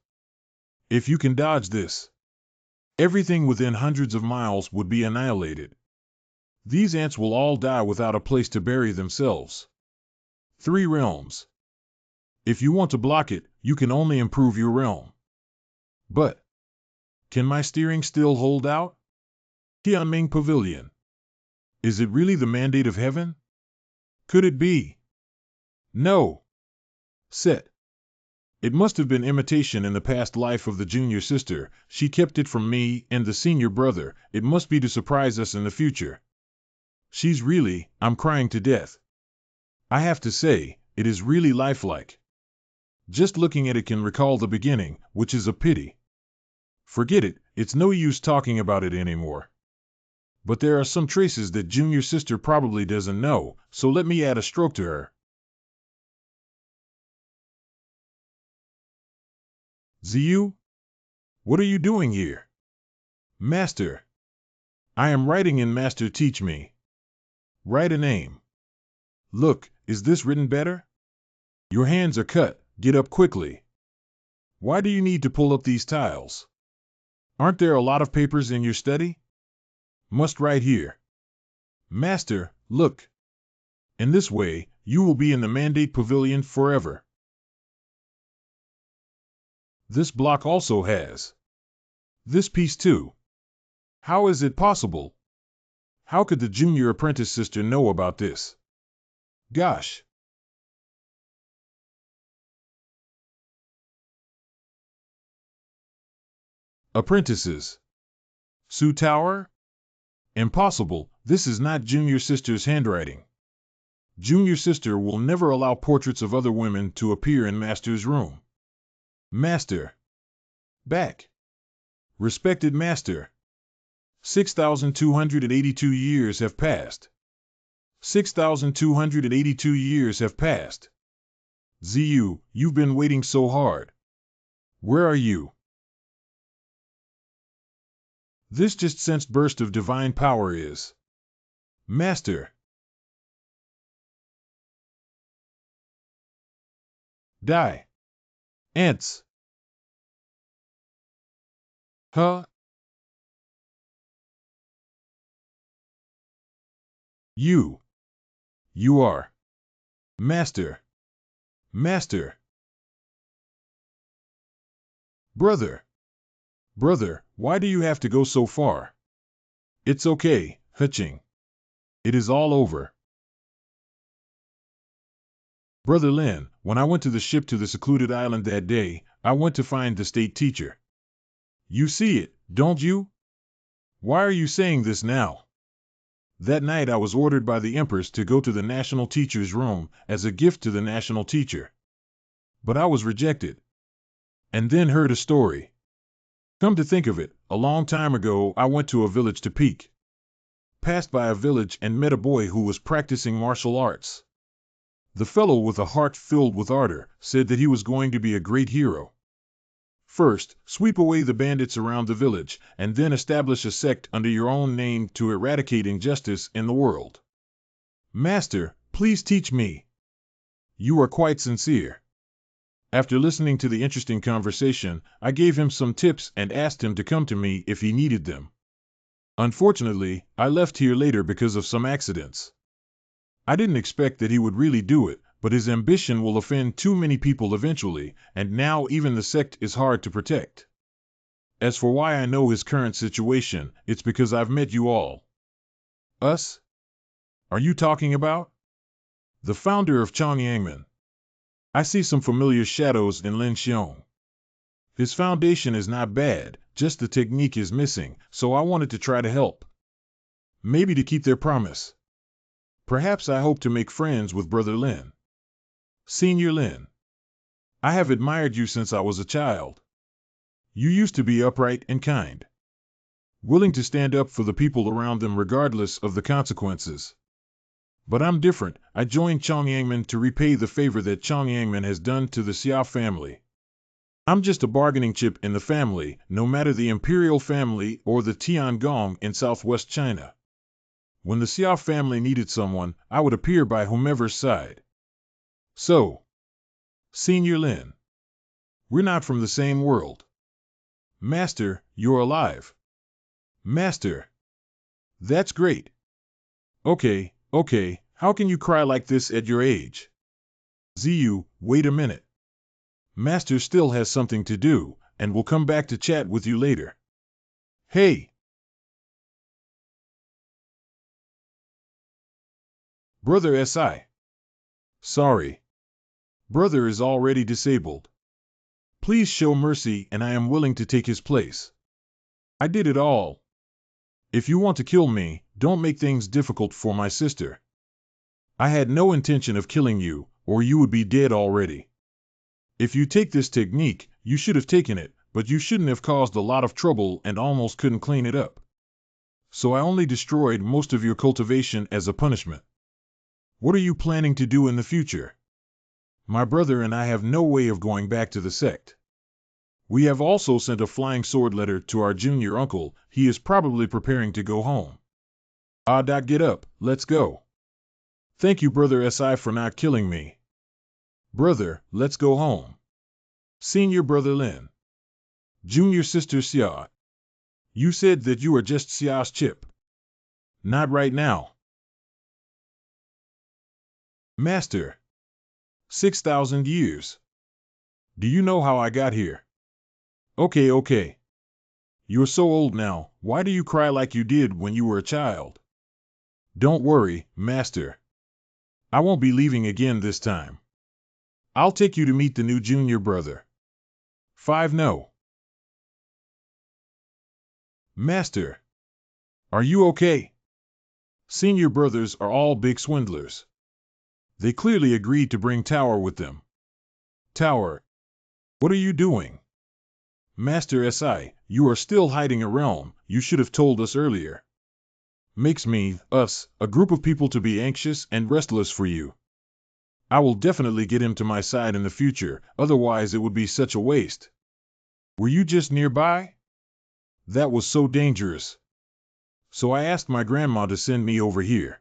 If you can dodge this, everything within hundreds of miles would be annihilated. These ants will all die without a place to bury themselves. Three realms. If you want to block it, you can only improve your realm. But can my steering still hold out? Tianming Pavilion. Is it really the mandate of heaven? Could it be? No. Set. It must have been imitation in the past life of the junior sister. She kept it from me and the senior brother. It must be to surprise us in the future. She's really, I'm crying to death. I have to say, it is really lifelike. Just looking at it can recall the beginning, which is a pity. Forget it, it's no use talking about it anymore. But there are some traces that junior sister probably doesn't know, so let me add a stroke to her. Ziyu? What are you doing here? Master. I am writing in Master teach me. Write a name. Look, is this written better? Your hands are cut, get up quickly. Why do you need to pull up these tiles? Aren't there a lot of papers in your study? Must write here. Master, look. In this way, you will be in the Mandate Pavilion forever. This block also has this piece too. How is it possible? How could the junior apprentice sister know about this? Gosh. Apprentices. Su Tower? Impossible, this is not junior sister's handwriting. Junior sister will never allow portraits of other women to appear in master's room. Master. Back. Respected master. 6,282 years have passed. 6,282 years have passed. Zu, you've been waiting so hard. Where are you? This just sensed burst of divine power is. Master. Die. Ants. Huh? You. You are. Master. Master. Brother. Brother, why do you have to go so far? It's okay, Hutching. It is all over. Brother Lin, when I went to the ship to the secluded island that day, I went to find the state teacher. You see it, don't you? Why are you saying this now? That night I was ordered by the empress to go to the national teacher's room as a gift to the national teacher. But I was rejected. And then heard a story. Come to think of it, a long time ago I went to a village to peek. Passed by a village and met a boy who was practicing martial arts. The fellow, with a heart filled with ardor, said that he was going to be a great hero. First, sweep away the bandits around the village, and then establish a sect under your own name to eradicate injustice in the world. Master, please teach me. You are quite sincere. After listening to the interesting conversation, I gave him some tips and asked him to come to me if he needed them. Unfortunately, I left here later because of some accidents. I didn't expect that he would really do it, but his ambition will offend too many people eventually, and now even the sect is hard to protect. As for why I know his current situation, it's because I've met you all. Us? Are you talking about? The founder of Chongyangmen. I see some familiar shadows in Lin Xiong. His foundation is not bad, just the technique is missing, so I wanted to try to help. Maybe to keep their promise. Perhaps I hope to make friends with Brother Lin. Senior Lin. I have admired you since I was a child. You used to be upright and kind. Willing to stand up for the people around them regardless of the consequences. But I'm different. I joined Chongyangmen to repay the favor that Chongyangmen has done to the Xia family. I'm just a bargaining chip in the family, no matter the imperial family or the Tiangong in southwest China. When the Xia family needed someone, I would appear by whomever's side. So, Senior Lin, we're not from the same world. Master, you're alive. Master. That's great. Okay, how can you cry like this at your age? Ziyu, wait a minute. Master still has something to do, and will come back to chat with you later. Hey! Brother S.I. Sorry. Brother is already disabled. Please show mercy and I am willing to take his place. I did it all. If you want to kill me, don't make things difficult for my sister. I had no intention of killing you, or you would be dead already. If you take this technique, you should have taken it, but you shouldn't have caused a lot of trouble and almost couldn't clean it up. So I only destroyed most of your cultivation as a punishment. What are you planning to do in the future? My brother and I have no way of going back to the sect. We have also sent a flying sword letter to our junior uncle. He is probably preparing to go home. Get up, let's go. Thank you, Brother S.I., for not killing me. Brother, let's go home. Senior Brother Lin. Junior Sister Xia. You said that you are just Xia's chip. Not right now. Master. 6,000 years. Do you know how I got here? Okay. You're so old now, why do you cry like you did when you were a child? Don't worry, Master. I won't be leaving again this time. I'll take you to meet the new junior brother. 5 No. Master. Are you okay? Senior brothers are all big swindlers. They clearly agreed to bring Tower with them. Tower. What are you doing? Master S.I., you are still hiding a realm, you should have told us earlier. Makes me, us, a group of people to be anxious and restless for you. I will definitely get him to my side in the future, otherwise it would be such a waste. Were you just nearby? That was so dangerous. So I asked my grandma to send me over here.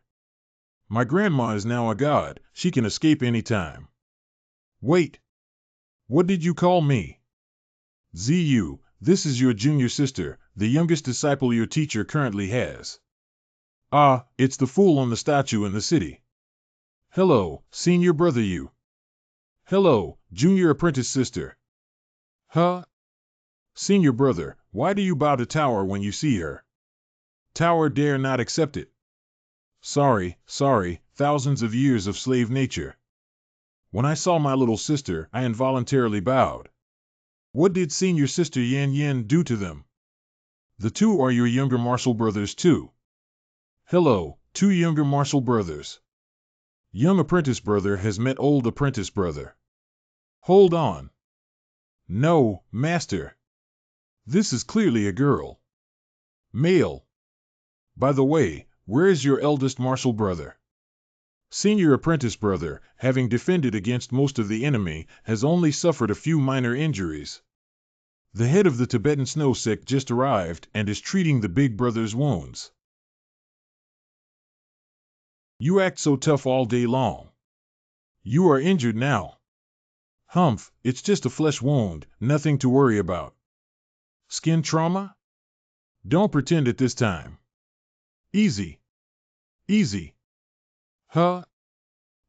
My grandma is now a god, she can escape any time. Wait. What did you call me? ZU, this is your junior sister, the youngest disciple your teacher currently has. Ah, it's the fool on the statue in the city. Hello, senior brother you. Hello, junior apprentice sister. Huh? Senior brother, why do you bow to Tower when you see her? Tower dare not accept it. Sorry, thousands of years of slave nature. When I saw my little sister, I involuntarily bowed. What did senior sister Yan Yan do to them? The two are your younger martial brothers too. Hello, two younger martial brothers. Young apprentice brother has met old apprentice brother. Hold on. No, master. This is clearly a girl. Male. By the way, where is your eldest martial brother? Senior apprentice brother, having defended against most of the enemy, has only suffered a few minor injuries. The head of the Tibetan snow sect just arrived and is treating the big brother's wounds. You act so tough all day long. You are injured now. Humph, it's just a flesh wound, nothing to worry about. Skin trauma? Don't pretend at this time. Easy. Easy. Huh?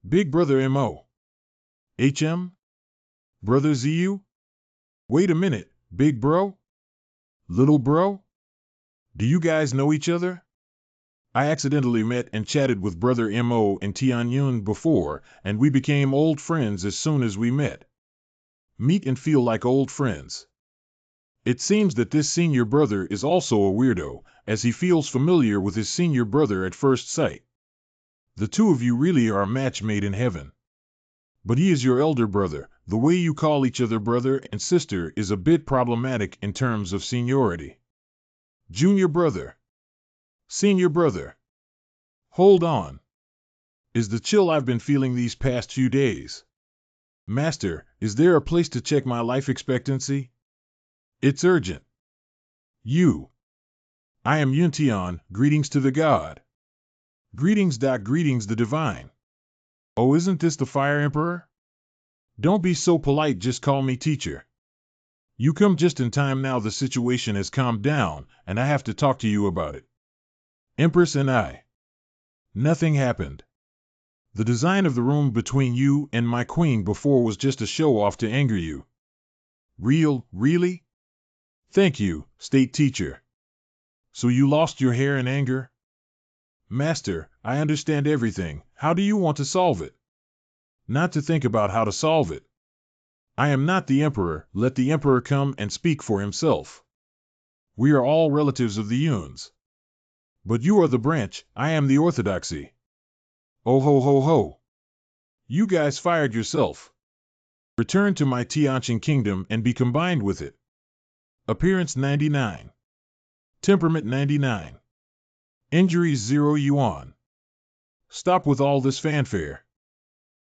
Big brother M.O. HM? Brother ZU? Wait a minute, big bro? Little bro? Do you guys know each other? I accidentally met and chatted with brother M.O. in Tianyun before, and we became old friends as soon as we met. Meet and feel like old friends. It seems that this senior brother is also a weirdo, as he feels familiar with his senior brother at first sight. The two of you really are a match made in heaven. But he is your elder brother. The way you call each other brother and sister is a bit problematic in terms of seniority. Junior brother. Senior brother. Hold on. Is the chill I've been feeling these past few days? Master, is there a place to check my life expectancy? It's urgent. You. I am Yuntian, greetings to the god. Greetings. Greetings the divine. Oh, isn't this the Fire Emperor? Don't be so polite, just call me teacher. You come just in time now, the situation has calmed down, and I have to talk to you about it. Empress and I. Nothing happened. The design of the room between you and my queen before was just a show-off to anger you. Really? Thank you, state teacher. So you lost your hair in anger? Master, I understand everything. How do you want to solve it? Not to think about how to solve it. I am not the emperor, let the emperor come and speak for himself. We are all relatives of the Yuns. But you are the branch, I am the orthodoxy. Oh ho ho ho. You guys fired yourself. Return to my Tianqing kingdom and be combined with it. Appearance 99. Temperament 99. Injuries 0 yuan. Stop with all this fanfare.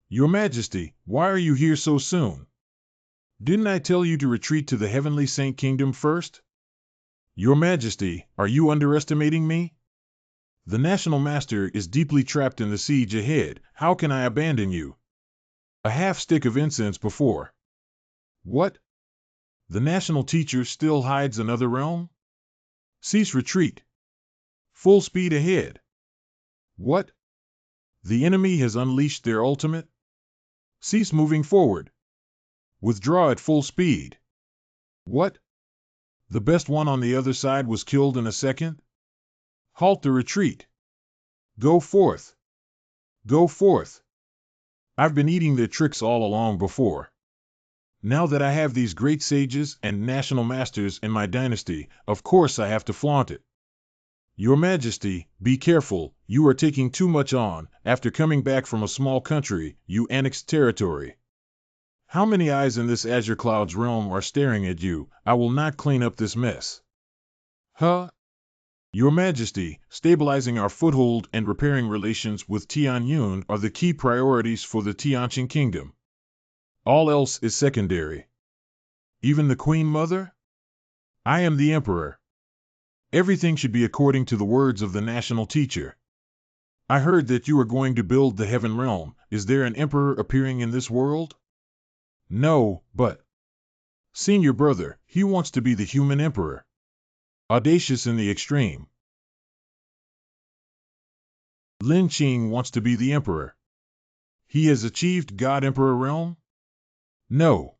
Your Majesty, why are you here so soon? Didn't I tell you to retreat to the Heavenly Saint Kingdom first? Your Majesty, are you underestimating me? The National Master is deeply trapped in the siege ahead. How can I abandon you? A half stick of incense before. What? The National Teacher still hides another realm? Cease retreat. Full speed ahead. What? The enemy has unleashed their ultimate? Cease moving forward. Withdraw at full speed. What? The best one on the other side was killed in a second? Halt the retreat. Go forth. Go forth. I've been eating their tricks all along before. Now that I have these great sages and national masters in my dynasty, of course I have to flaunt it. Your Majesty, be careful, you are taking too much on. After coming back from a small country, you annexed territory. How many eyes in this Azure Cloud's realm are staring at you? I will not clean up this mess. Huh? Your Majesty, stabilizing our foothold and repairing relations with Tianyun are the key priorities for the Tianqing Kingdom. All else is secondary. Even the Queen Mother? I am the Emperor. Everything should be according to the words of the national teacher. I heard that you are going to build the Heaven Realm. Is there an emperor appearing in this world? No, but senior brother, he wants to be the human emperor. Audacious in the extreme. Lin Qing wants to be the emperor. He has achieved God Emperor realm? No.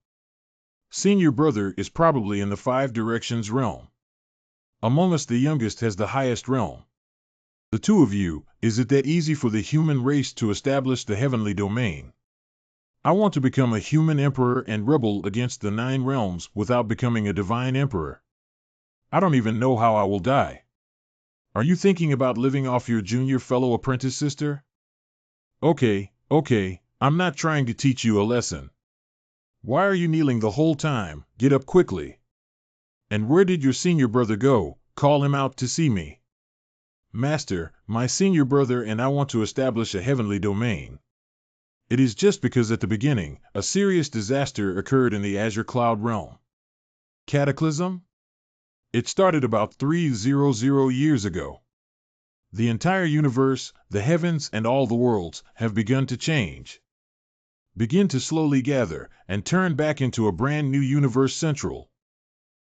Senior brother is probably in the Five Directions realm. Among us the youngest has the highest realm. The two of you, is it that easy for the human race to establish the heavenly domain? I want to become a human emperor and rebel against the 9 realms without becoming a divine emperor. I don't even know how I will die. Are you thinking about living off your junior fellow apprentice sister? Okay, I'm not trying to teach you a lesson. Why are you kneeling the whole time? Get up quickly. And where did your senior brother go? Call him out to see me. Master, my senior brother and I want to establish a heavenly domain. It is just because at the beginning, a serious disaster occurred in the Azure Cloud realm. Cataclysm? It started about 300 years ago. The entire universe, the heavens and all the worlds, have begun to change. Begin to slowly gather, and turn back into a brand new universe central.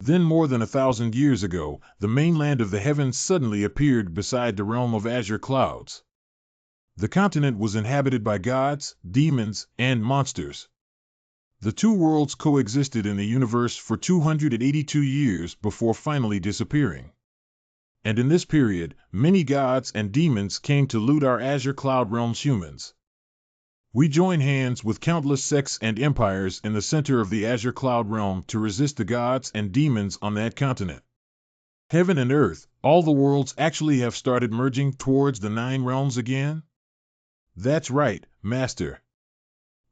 Then more than 1,000 years ago, the mainland of the heavens suddenly appeared beside the realm of azure clouds. The continent was inhabited by gods, demons, and monsters. The two worlds coexisted in the universe for 282 years before finally disappearing. And in this period, many gods and demons came to loot our azure cloud realm's humans. We join hands with countless sects and empires in the center of the Azure Cloud realm to resist the gods and demons on that continent. Heaven and earth, all the worlds actually have started merging towards the 9 realms again? That's right, Master.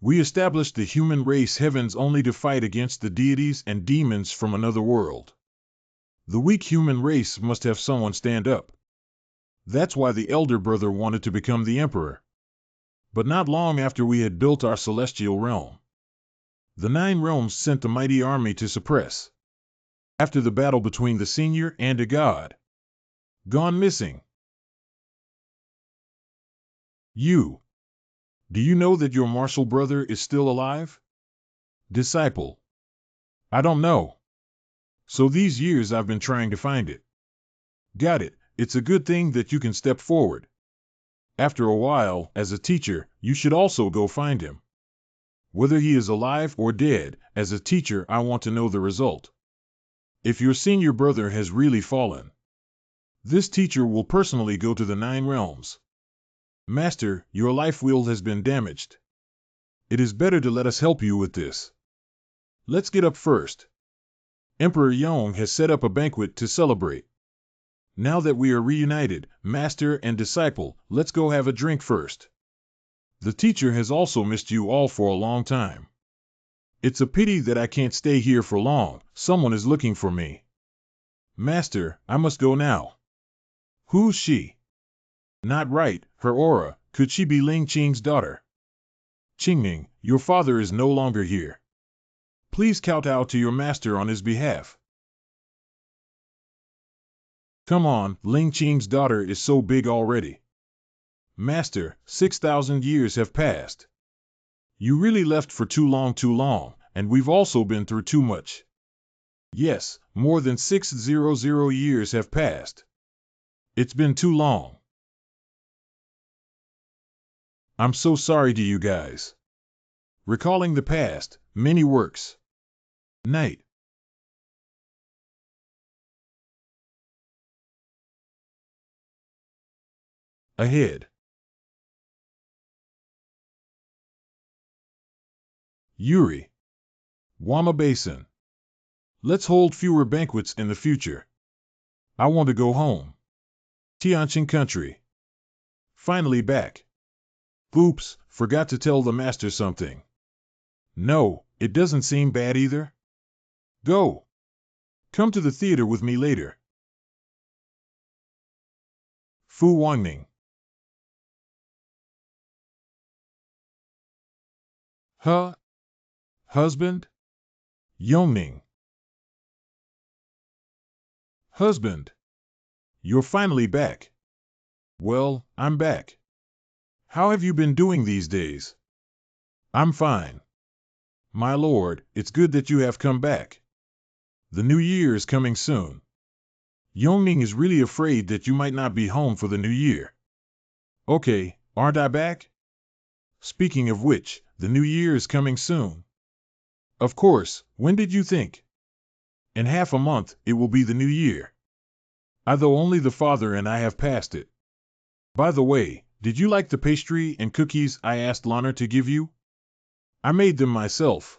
We established the human race heavens only to fight against the deities and demons from another world. The weak human race must have someone stand up. That's why the elder brother wanted to become the emperor. But not long after we had built our celestial realm, the 9 realms sent a mighty army to suppress. After the battle between the senior and a god, gone missing. Do you know that your martial brother is still alive? Disciple. I don't know. So these years I've been trying to find it. Got it. It's a good thing that you can step forward. After a while, as a teacher, you should also go find him. Whether he is alive or dead, as a teacher I want to know the result. If your senior brother has really fallen, this teacher will personally go to the 9 realms. Master, your life wheel has been damaged. It is better to let us help you with this. Let's get up first. Emperor Yong has set up a banquet to celebrate. Now that we are reunited, master and disciple, let's go have a drink first. The teacher has also missed you all for a long time. It's a pity that I can't stay here for long. Someone is looking for me. Master, I must go now. Who's she? Not right, her aura. Could she be Ling Qing's daughter? Qingning, your father is no longer here. Please kowtow to your master on his behalf. Come on, Ling Qing's daughter is so big already. Master, 6,000 years have passed. You really left for too long, and we've also been through too much. Yes, more than 600 years have passed. It's been too long. I'm so sorry to you guys. Recalling the past, many works. Night. Ahead. Yuri. Wama Basin. Let's hold fewer banquets in the future. I want to go home. Tianqing country. Finally back. Oops, forgot to tell the master something. No, it doesn't seem bad either. Go. Come to the theater with me later. Fu Wangning. Huh? Husband? Yongning. Husband. You're finally back. Well, I'm back. How have you been doing these days? I'm fine. My lord, it's good that you have come back. The new year is coming soon. Yongning is really afraid that you might not be home for the new year. Okay, aren't I back? Speaking of which, the new year is coming soon. Of course, when did you think? In half a month, it will be the new year. Although only the father and I have passed it. By the way, did you like the pastry and cookies I asked Lana to give you? I made them myself.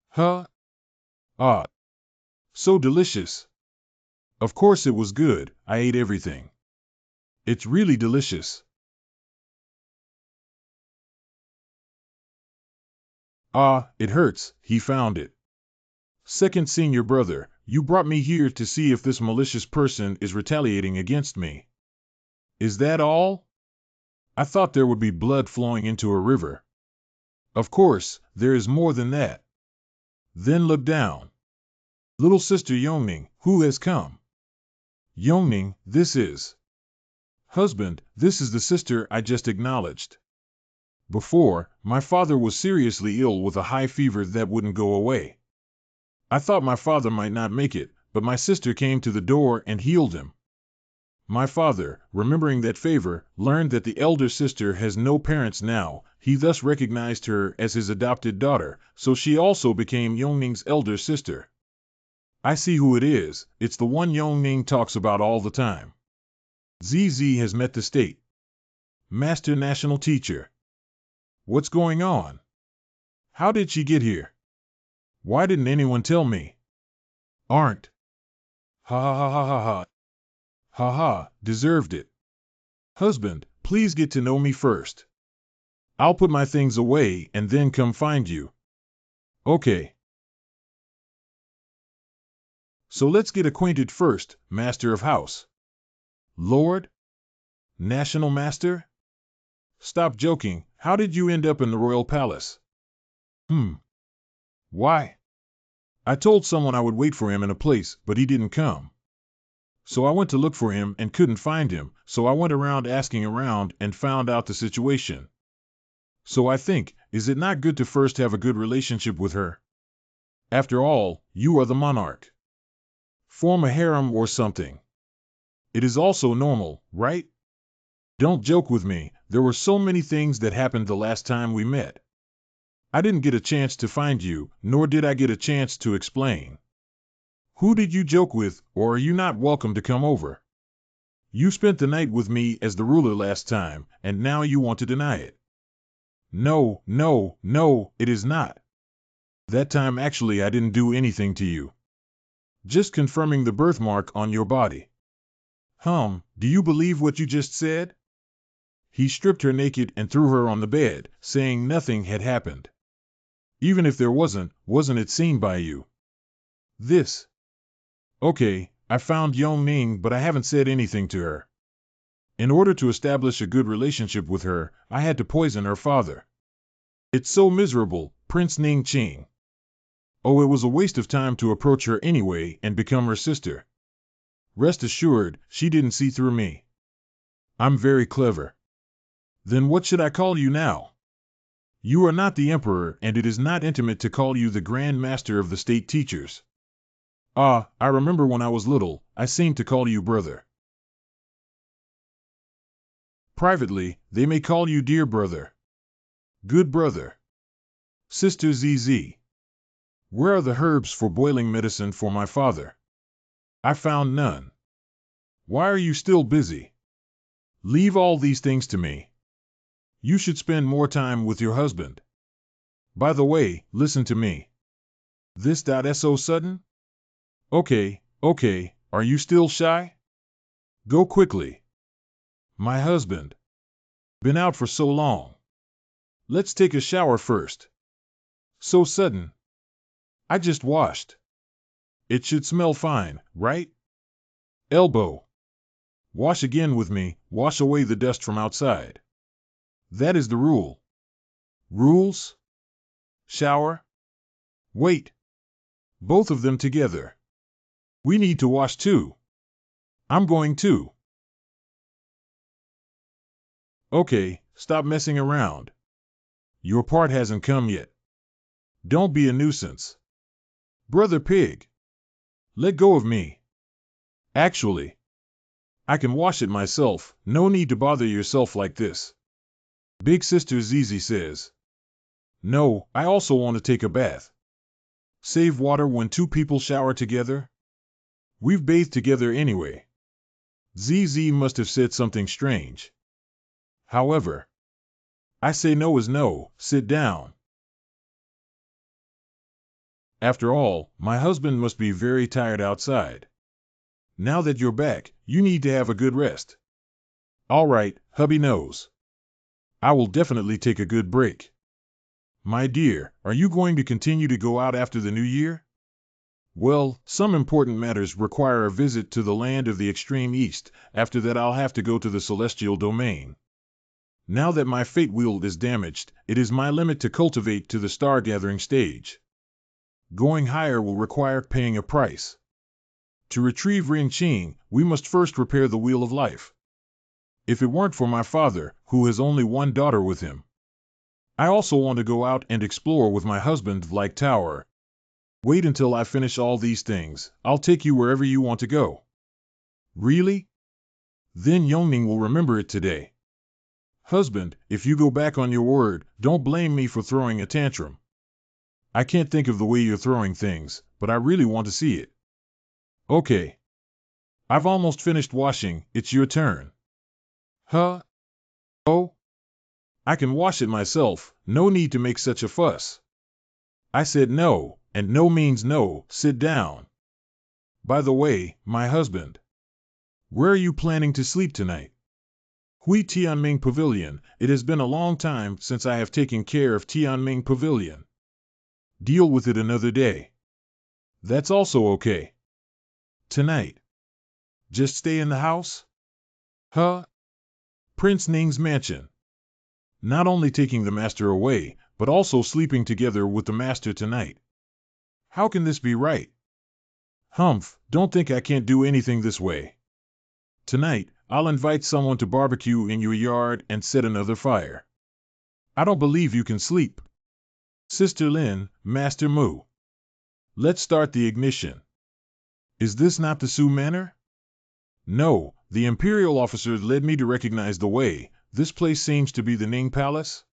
Huh? Ah. So delicious. Of course it was good, I ate everything. It's really delicious. Ah, it hurts, he found it. Second senior brother, you brought me here to see if this malicious person is retaliating against me. Is that all? I thought there would be blood flowing into a river. Of course, there is more than that. Then look down. Little sister Yongning, who has come? Yongning, this is. Husband, this is the sister I just acknowledged. Before, my father was seriously ill with a high fever that wouldn't go away. I thought my father might not make it, but my sister came to the door and healed him. My father, remembering that favor, learned that the elder sister has no parents now. He thus recognized her as his adopted daughter, so she also became Yongning's elder sister. I see who it is, it's the one Yongning talks about all the time. ZZ has met the state master national teacher. What's going on? How did she get here? Why didn't anyone tell me? Aren't. Ha ha ha ha ha. Ha ha, deserved it. Husband, please get to know me first. I'll put my things away and then come find you. Okay. So let's get acquainted first, Master of House. Lord? National Master? Stop joking, how did you end up in the royal palace? Why? I told someone I would wait for him in a place, but he didn't come. So I went to look for him and couldn't find him, so I went around asking around and found out the situation. So I think, is it not good to first have a good relationship with her? After all, you are the monarch. Form a harem or something. It is also normal, right? Don't joke with me, there were so many things that happened the last time we met. I didn't get a chance to find you, nor did I get a chance to explain. Who did you joke with, or are you not welcome to come over? You spent the night with me as the ruler last time, and now you want to deny it. No, no, no, it is not. That time actually I didn't do anything to you. Just confirming the birthmark on your body. Do you believe what you just said? He stripped her naked and threw her on the bed, saying nothing had happened. Even if there wasn't it seen by you? This. Okay, I found Yongning, but I haven't said anything to her. In order to establish a good relationship with her, I had to poison her father. It's so miserable, Prince Ning Qing. Oh, it was a waste of time to approach her anyway and become her sister. Rest assured, she didn't see through me. I'm very clever. Then what should I call you now? You are not the emperor, and it is not intimate to call you the Grand Master of the State Teachers. Ah, I remember when I was little, I seemed to call you brother. Privately, they may call you dear brother. Good brother. Sister ZZ. Where are the herbs for boiling medicine for my father? I found none. Why are you still busy? Leave all these things to me. You should spend more time with your husband. By the way, listen to me. This so sudden? Okay, are you still shy? Go quickly. My husband. Been out for so long. Let's take a shower first. So sudden. I just washed. It should smell fine, right? Elbow. Wash again with me, wash away the dust from outside. That is the rule. Rules? Shower? Wait. Both of them together. We need to wash too. I'm going too. Okay, stop messing around. Your part hasn't come yet. Don't be a nuisance. Brother Pig. Let go of me. Actually, I can wash it myself, no need to bother yourself like this. Big Sister Zizi says. No, I also want to take a bath. Save water when two people shower together? We've bathed together anyway. ZZ must have said something strange. However, I say no is no, sit down. After all, my husband must be very tired outside. Now that you're back, you need to have a good rest. All right, hubby knows. I will definitely take a good break. My dear, are you going to continue to go out after the new year? Well, some important matters require a visit to the land of the extreme east. After that I'll have to go to the celestial domain. Now that my fate wheel is damaged, it is my limit to cultivate to the star-gathering stage. Going higher will require paying a price. To retrieve Ring Qing, we must first repair the wheel of life. If it weren't for my father, who has only one daughter with him. I also want to go out and explore with my husband like Tower. Wait until I finish all these things, I'll take you wherever you want to go. Really? Then Yongning will remember it today. Husband, if you go back on your word, don't blame me for throwing a tantrum. I can't think of the way you're throwing things, but I really want to see it. Okay. I've almost finished washing, it's your turn. Huh? Oh? I can wash it myself, no need to make such a fuss. I said no, and no means no, sit down. By the way, my husband. Where are you planning to sleep tonight? Hui Tianming Pavilion, it has been a long time since I have taken care of Tianming Pavilion. Deal with it another day. That's also okay. Tonight. Just stay in the house? Huh? Prince Ning's mansion. Not only taking the master away, but also sleeping together with the master tonight. How can this be right? Humph, don't think I can't do anything this way. Tonight, I'll invite someone to barbecue in your yard and set another fire. I don't believe you can sleep. Sister Lin, Master Mu. Let's start the ignition. Is this not the Su Manor? No, the imperial officers led me to recognize the way. This place seems to be the Ning Palace?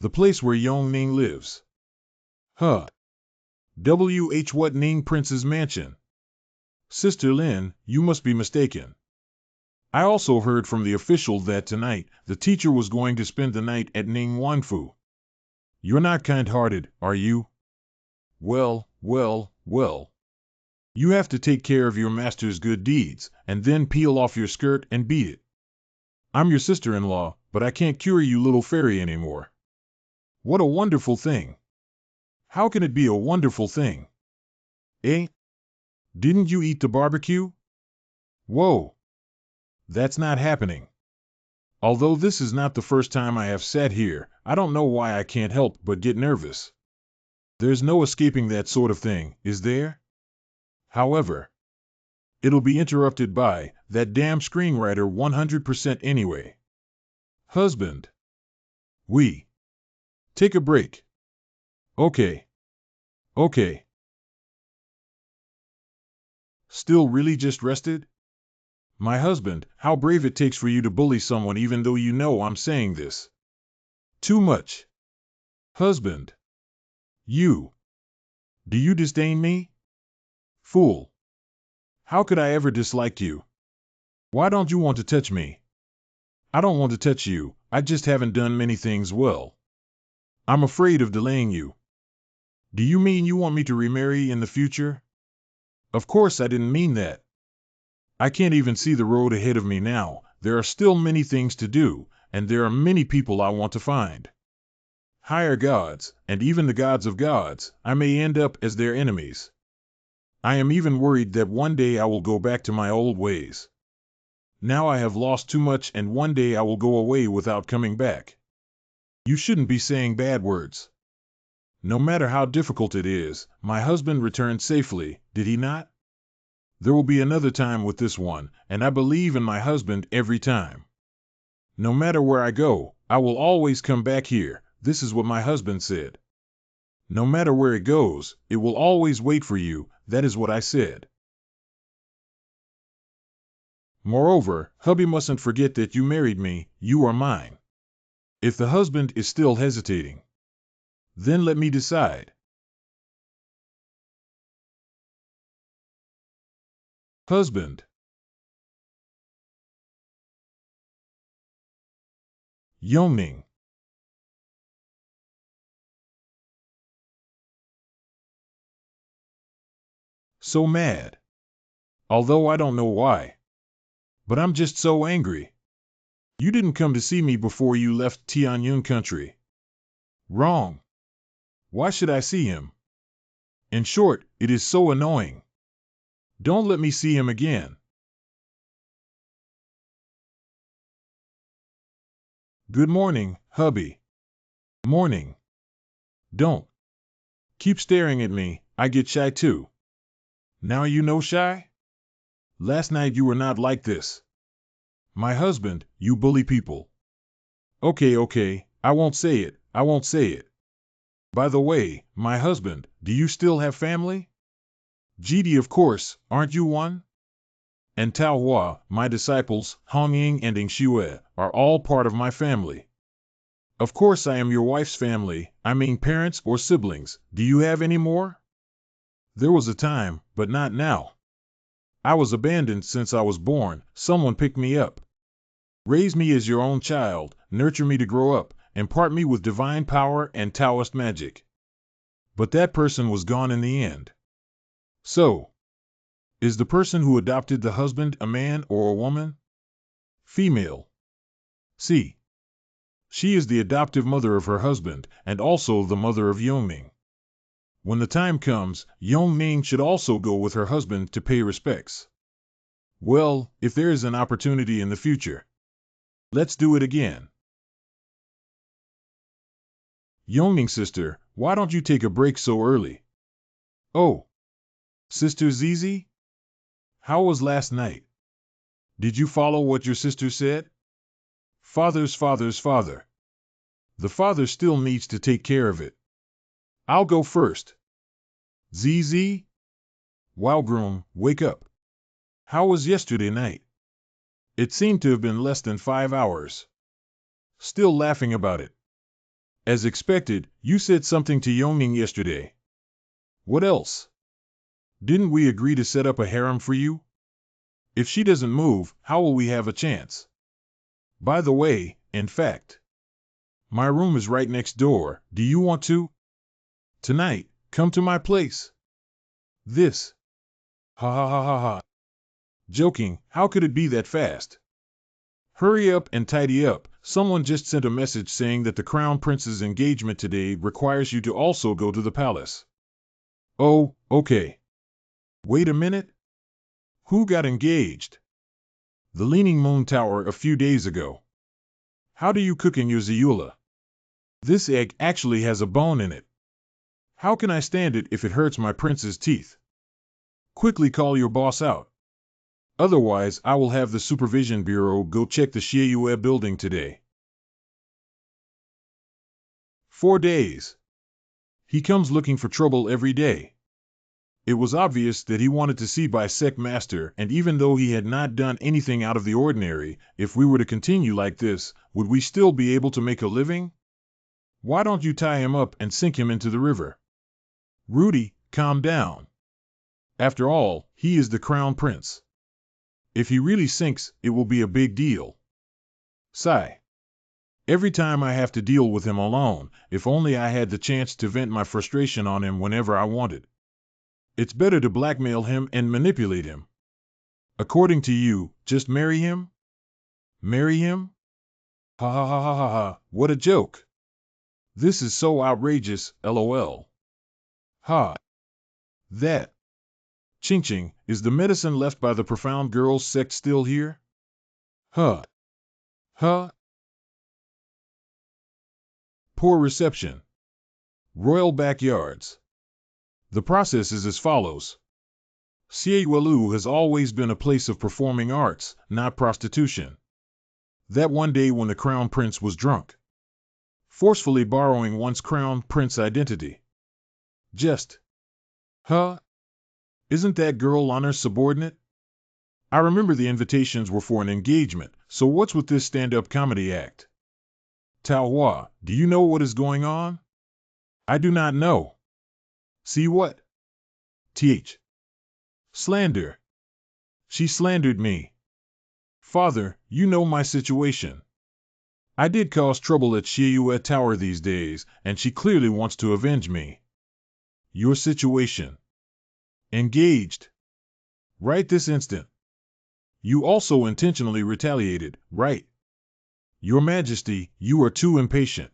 The place where Yong Ning lives. Huh. What Ning Prince's mansion? Sister Lin, you must be mistaken. I also heard from the official that tonight, the teacher was going to spend the night at Ning Wanfu. You're not kind-hearted, are you? Well. You have to take care of your master's good deeds, and then peel off your skirt and beat it. I'm your sister-in-law, but I can't cure you little fairy anymore. What a wonderful thing. How can it be a wonderful thing? Eh? Didn't you eat the barbecue? Whoa. That's not happening. Although this is not the first time I have sat here, I don't know why I can't help but get nervous. There's no escaping that sort of thing, is there? However, it'll be interrupted by that damn screenwriter 100% anyway. Husband. We. Take a break. Okay. Still really just rested? My husband, how brave it takes for you to bully someone even though you know I'm saying this. Too much. Husband. You. Do you disdain me? Fool. How could I ever dislike you? Why don't you want to touch me? I don't want to touch you, I just haven't done many things well. I'm afraid of delaying you. Do you mean you want me to remarry in the future? Of course I didn't mean that. I can't even see the road ahead of me now, there are still many things to do, and there are many people I want to find. Higher gods, and even the gods of gods, I may end up as their enemies. I am even worried that one day I will go back to my old ways. Now I have lost too much and one day I will go away without coming back. You shouldn't be saying bad words. No matter how difficult it is, my husband returned safely, did he not? There will be another time with this one, and I believe in my husband every time. No matter where I go, I will always come back here, this is what my husband said. No matter where it goes, it will always wait for you, that is what I said. Moreover, hubby mustn't forget that you married me, you are mine. If the husband is still hesitating, then let me decide. Husband. Yongning. So mad. Although I don't know why. But I'm just so angry. You didn't come to see me before you left Tianyun country. Wrong. Why should I see him? In short, it is so annoying. Don't let me see him again. Good morning, hubby. Morning. Don't. Keep staring at me, I get shy too. Now you know shy? Last night you were not like this. My husband, you bully people. Okay, I won't say it, I won't say it. By the way, my husband, do you still have family? GD of course, aren't you one? And Tao Hua, my disciples, Hong Ying and Ing Shue, are all part of my family. Of course I am your wife's family, I mean parents or siblings, do you have any more? There was a time, but not now. I was abandoned since I was born, someone picked me up. Raise me as your own child, nurture me to grow up, impart me with divine power and Taoist magic. But that person was gone in the end. So, is the person who adopted the husband a man or a woman? Female. C. She is the adoptive mother of her husband, and also the mother of Yongning. When the time comes, Yongning should also go with her husband to pay respects. Well, if there is an opportunity in the future, let's do it again. Yongning sister, why don't you take a break so early? Oh. Sister Zizi? How was last night? Did you follow what your sister said? Father's father. The father still needs to take care of it. I'll go first. ZZ? Wow, groom, wake up. How was yesterday night? It seemed to have been less than 5 hours. Still laughing about it. As expected, you said something to Yongning yesterday. What else? Didn't we agree to set up a harem for you? If she doesn't move, how will we have a chance? By the way, in fact, my room is right next door, do you want to? Tonight, come to my place. This. Ha ha ha ha ha. Joking, how could it be that fast? Hurry up and tidy up, someone just sent a message saying that the Crown Prince's engagement today requires you to also go to the palace. Oh, okay. Wait a minute. Who got engaged? The Leaning Moon Tower a few days ago. How do you cook in your Ziula? This egg actually has a bone in it. How can I stand it if it hurts my prince's teeth? Quickly call your boss out. Otherwise, I will have the Supervision Bureau go check the Xieyue building today. 4 days. He comes looking for trouble every day. It was obvious that he wanted to see Bisect Master, and even though he had not done anything out of the ordinary, if we were to continue like this, would we still be able to make a living? Why don't you tie him up and sink him into the river? Rudy, calm down. After all, he is the Crown Prince. If he really sinks, it will be a big deal. Sigh. Every time I have to deal with him alone, if only I had the chance to vent my frustration on him whenever I wanted. It's better to blackmail him and manipulate him. According to you, just marry him? Marry him? Ha ha ha ha ha ha, what a joke. This is so outrageous, lol. Ha. That. Ching Ching, is the medicine left by the profound girls sect still here? Huh. Huh. Poor reception. Royal backyards. The process is as follows. Ciewelu has always been a place of performing arts, not prostitution. That one day when the crown prince was drunk, forcefully borrowing one's crown prince identity. Just. Huh? Isn't that girl Honor's subordinate? I remember the invitations were for an engagement, so what's with this stand-up comedy act? Tao Hua, do you know what is going on? I do not know. See what? Th. Slander. She slandered me. Father, you know my situation. I did cause trouble at Shiyue Tower these days, and she clearly wants to avenge me. Your situation. Engaged. Right this instant. You also intentionally retaliated, right? Your Majesty, you are too impatient.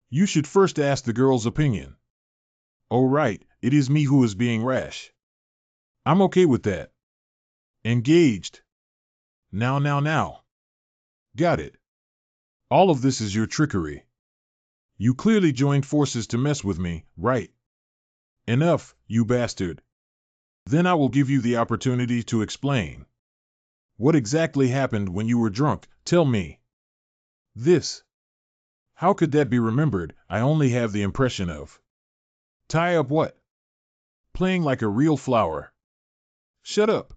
You should first ask the girl's opinion. Oh right, it is me who is being rash. I'm okay with that. Engaged. Now. Got it. All of this is your trickery. You clearly joined forces to mess with me, right? Enough, you bastard. Then I will give you the opportunity to explain. What exactly happened when you were drunk? Tell me. This. How could that be remembered? I only have the impression of. Tie up what? Playing like a real flower. Shut up.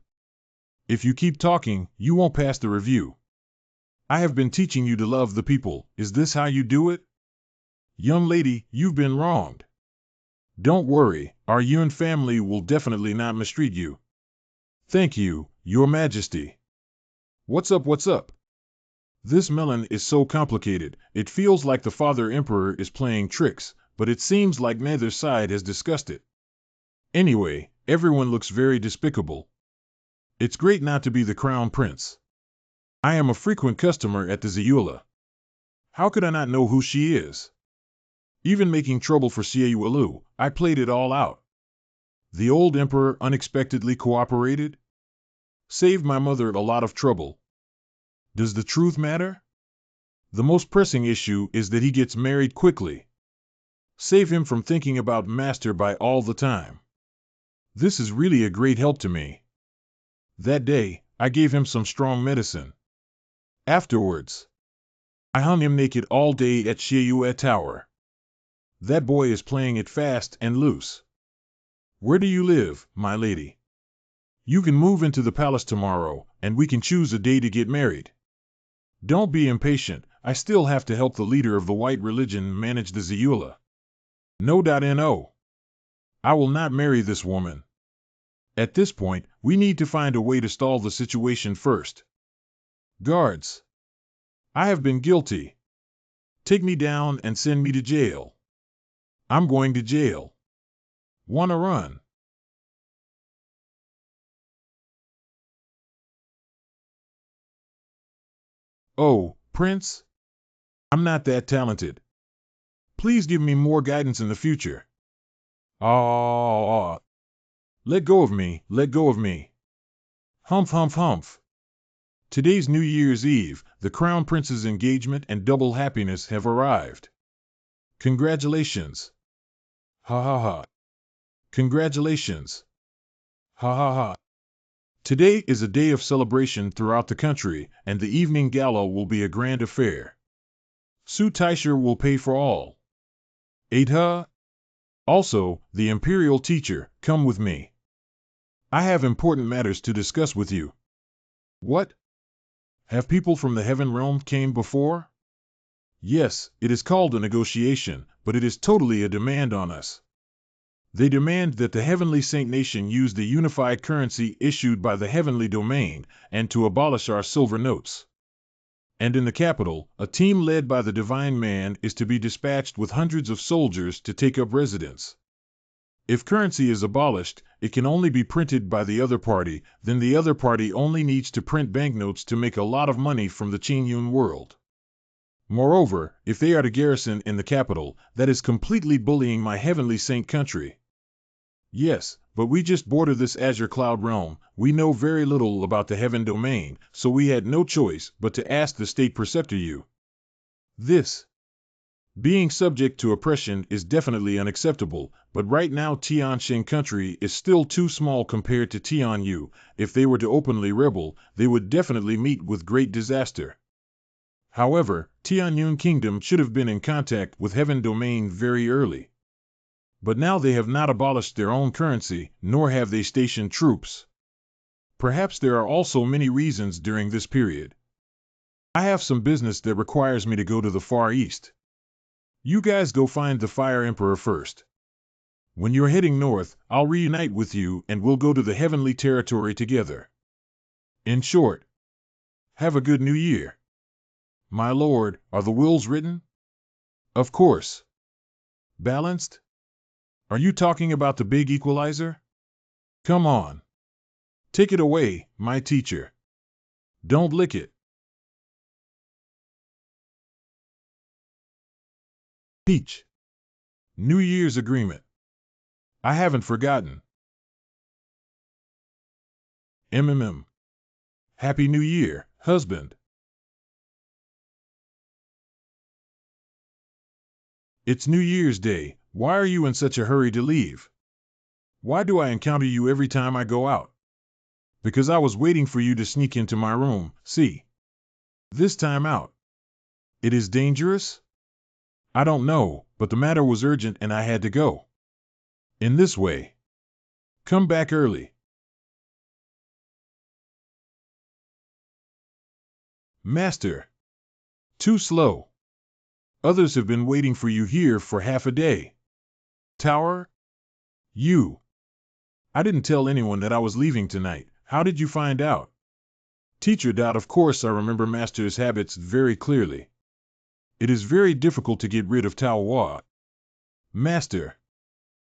If you keep talking, you won't pass the review. I have been teaching you to love the people. Is this how you do it? Young lady, you've been wronged. Don't worry, our Yun family will definitely not mistreat you. Thank you, Your Majesty. What's up? This melon is so complicated, it feels like the Father Emperor is playing tricks, but it seems like neither side has discussed it. Anyway, everyone looks very despicable. It's great not to be the Crown Prince. I am a frequent customer at the Ziyula. How could I not know who she is? Even making trouble for Ciewelu, I played it all out. The old emperor unexpectedly cooperated? Saved my mother a lot of trouble. Does the truth matter? The most pressing issue is that he gets married quickly. Save him from thinking about Master Bai all the time. This is really a great help to me. That day, I gave him some strong medicine. Afterwards, I hung him naked all day at Shiyue Tower. That boy is playing it fast and loose. Where do you live, my lady? You can move into the palace tomorrow, and we can choose a day to get married. Don't be impatient, I still have to help the leader of the white religion manage the Ziyula. No. I will not marry this woman. At this point, we need to find a way to stall the situation first. Guards. I have been guilty. Take me down and send me to jail. I'm going to jail. Wanna run? Oh, Prince? I'm not that talented. Please give me more guidance in the future. Ah, let go of me. Humph. Today's New Year's Eve, the Crown Prince's engagement and double happiness have arrived. Congratulations. Ha. Congratulations. Ha. Today is a day of celebration throughout the country, and the evening gala will be a grand affair. Su Taisher will pay for all. Ada? Also, the imperial teacher, come with me. I have important matters to discuss with you. What? Have people from the heaven realm came before? Yes, it is called a negotiation, but it is totally a demand on us. They demand that the heavenly saint nation use the unified currency issued by the heavenly domain, and to abolish our silver notes. And in the capital, a team led by the divine man is to be dispatched with hundreds of soldiers to take up residence. If currency is abolished, it can only be printed by the other party, then the other party only needs to print banknotes to make a lot of money from the Qingyun world. Moreover, if they are to garrison in the capital, that is completely bullying my heavenly saint country. Yes, but we just border this azure cloud realm. We know very little about the heaven domain, so we had no choice but to ask the state preceptor you. This. Being subject to oppression is definitely unacceptable, but right now Tianxing country is still too small compared to Tianyu. If they were to openly rebel, they would definitely meet with great disaster. However, Tianyun Kingdom should have been in contact with Heaven Domain very early. But now they have not abolished their own currency, nor have they stationed troops. Perhaps there are also many reasons during this period. I have some business that requires me to go to the Far East. You guys go find the Fire Emperor first. When you're heading north, I'll reunite with you and we'll go to the heavenly territory together. In short, have a good new year. My lord, are the wills written? Of course. Balanced? Are you talking about the big equalizer? Come on. Take it away, my teacher. Don't lick it. Peach. New Year's agreement. I haven't forgotten. MMM. Happy New Year, husband. It's New Year's Day. Why are you in such a hurry to leave? Why do I encounter you every time I go out? Because I was waiting for you to sneak into my room, see? This time out. It is dangerous? I don't know, but the matter was urgent and I had to go. In this way. Come back early. Master. Too slow. Others have been waiting for you here for half a day. Tower? You. I didn't tell anyone that I was leaving tonight. How did you find out? Teacher. Of course I remember Master's habits very clearly. It is very difficult to get rid of Tao Hua. Master.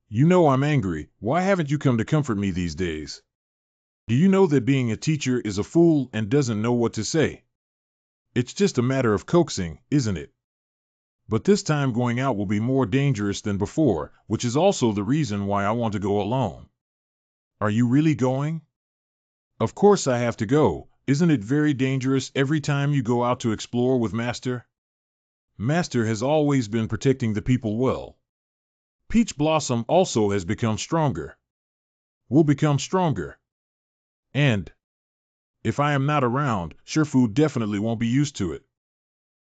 You know I'm angry. Why haven't you come to comfort me these days? Do you know that being a teacher is a fool and doesn't know what to say? It's just a matter of coaxing, isn't it? But this time going out will be more dangerous than before, which is also the reason why I want to go alone. Are you really going? Of course I have to go. Isn't it very dangerous every time you go out to explore with Master? Master has always been protecting the people well. Peach Blossom also has become stronger. Will become stronger. And if I am not around, Surefood definitely won't be used to it.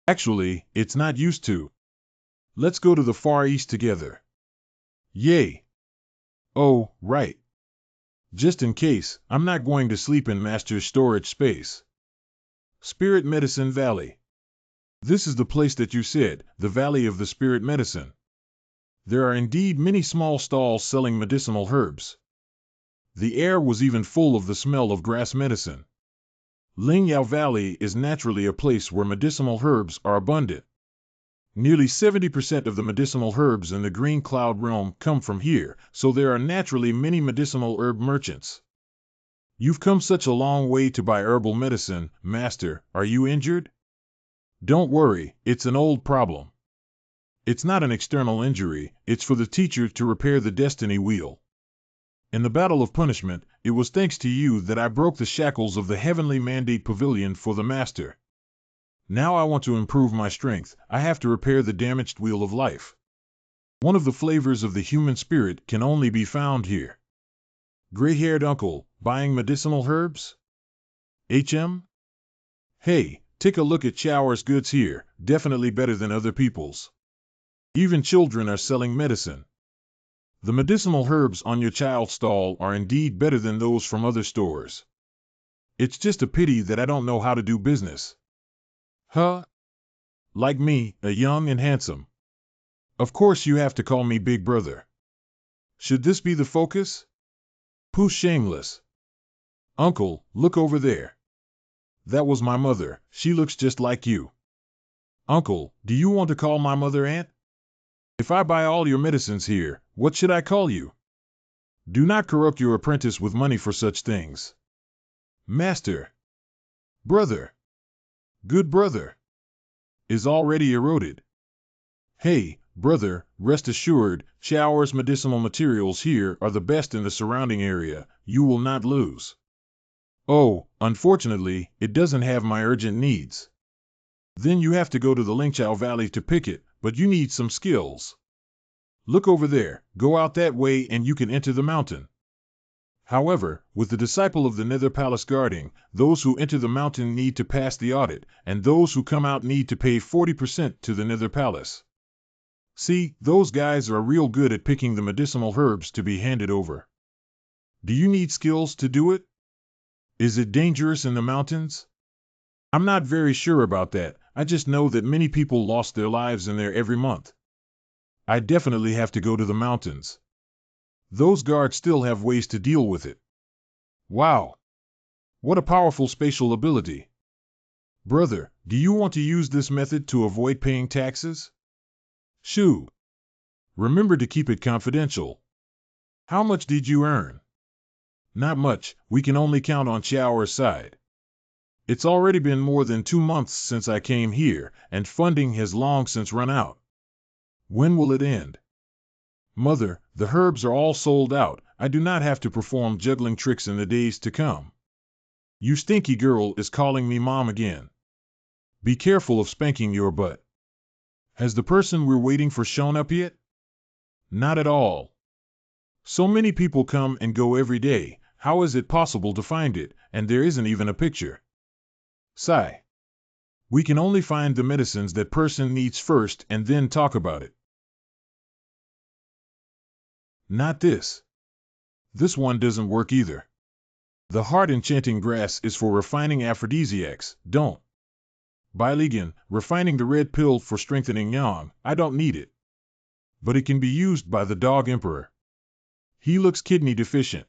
Actually, it's not used to. Let's go to the Far East together. Yay. Oh, right. Just in case, I'm not going to sleep in Master's storage space. Spirit Medicine Valley. This is the place that you said, the Valley of the Spirit Medicine. There are indeed many small stalls selling medicinal herbs. The air was even full of the smell of grass medicine. Lingyao Valley is naturally a place where medicinal herbs are abundant. Nearly 70% of the medicinal herbs in the Green Cloud realm come from here, so there are naturally many medicinal herb merchants. You've come such a long way to buy herbal medicine, Master. Are you injured? Don't worry, it's an old problem. It's not an external injury, it's for the teacher to repair the destiny wheel. In the battle of punishment, it was thanks to you that I broke the shackles of the heavenly mandate pavilion for the Master. Now I want to improve my strength. I have to repair the damaged wheel of life. One of the flavors of the human spirit can only be found here. Gray-haired uncle, buying medicinal herbs? HM? Hey, take a look at Chower's goods here, definitely better than other people's. Even children are selling medicine. The medicinal herbs on your child's stall are indeed better than those from other stores. It's just a pity that I don't know how to do business. Huh? Like me, a young and handsome. Of course you have to call me Big Brother. Should this be the focus? Pooh, shameless. Uncle, look over there. That was my mother. She looks just like you. Uncle, do you want to call my mother Aunt? If I buy all your medicines here, what should I call you? Do not corrupt your apprentice with money for such things. Master. Brother. Good brother. Is already eroded. Hey, Brother, rest assured, Shower's medicinal materials here are the best in the surrounding area. You will not lose. Oh, unfortunately, it doesn't have my urgent needs. Then you have to go to the Lingchao Valley to pick it, but you need some skills. Look over there, go out that way and you can enter the mountain. However, with the disciple of the Nether Palace guarding, those who enter the mountain need to pass the audit, and those who come out need to pay 40% to the Nether Palace. See, those guys are real good at picking the medicinal herbs to be handed over. Do you need skills to do it? Is it dangerous in the mountains? I'm not very sure about that. I just know that many people lost their lives in there every month. I definitely have to go to the mountains. Those guards still have ways to deal with it. Wow! What a powerful spatial ability. Brother, do you want to use this method to avoid paying taxes? Shoo! Remember to keep it confidential. How much did you earn? Not much, we can only count on Shower's side. It's already been more than 2 months since I came here, and funding has long since run out. When will it end? Mother, the herbs are all sold out. I do not have to perform juggling tricks in the days to come. You stinky girl is calling me mom again. Be careful of spanking your butt. Has the person we're waiting for shown up yet? Not at all. So many people come and go every day. How is it possible to find it? And there isn't even a picture. Sigh. We can only find the medicines that person needs first and then talk about it. Not this. This one doesn't work either. The heart enchanting grass is for refining aphrodisiacs. Don't. Biligan, refining the red pill for strengthening yang. I don't need it. But it can be used by the dog emperor. He looks kidney deficient.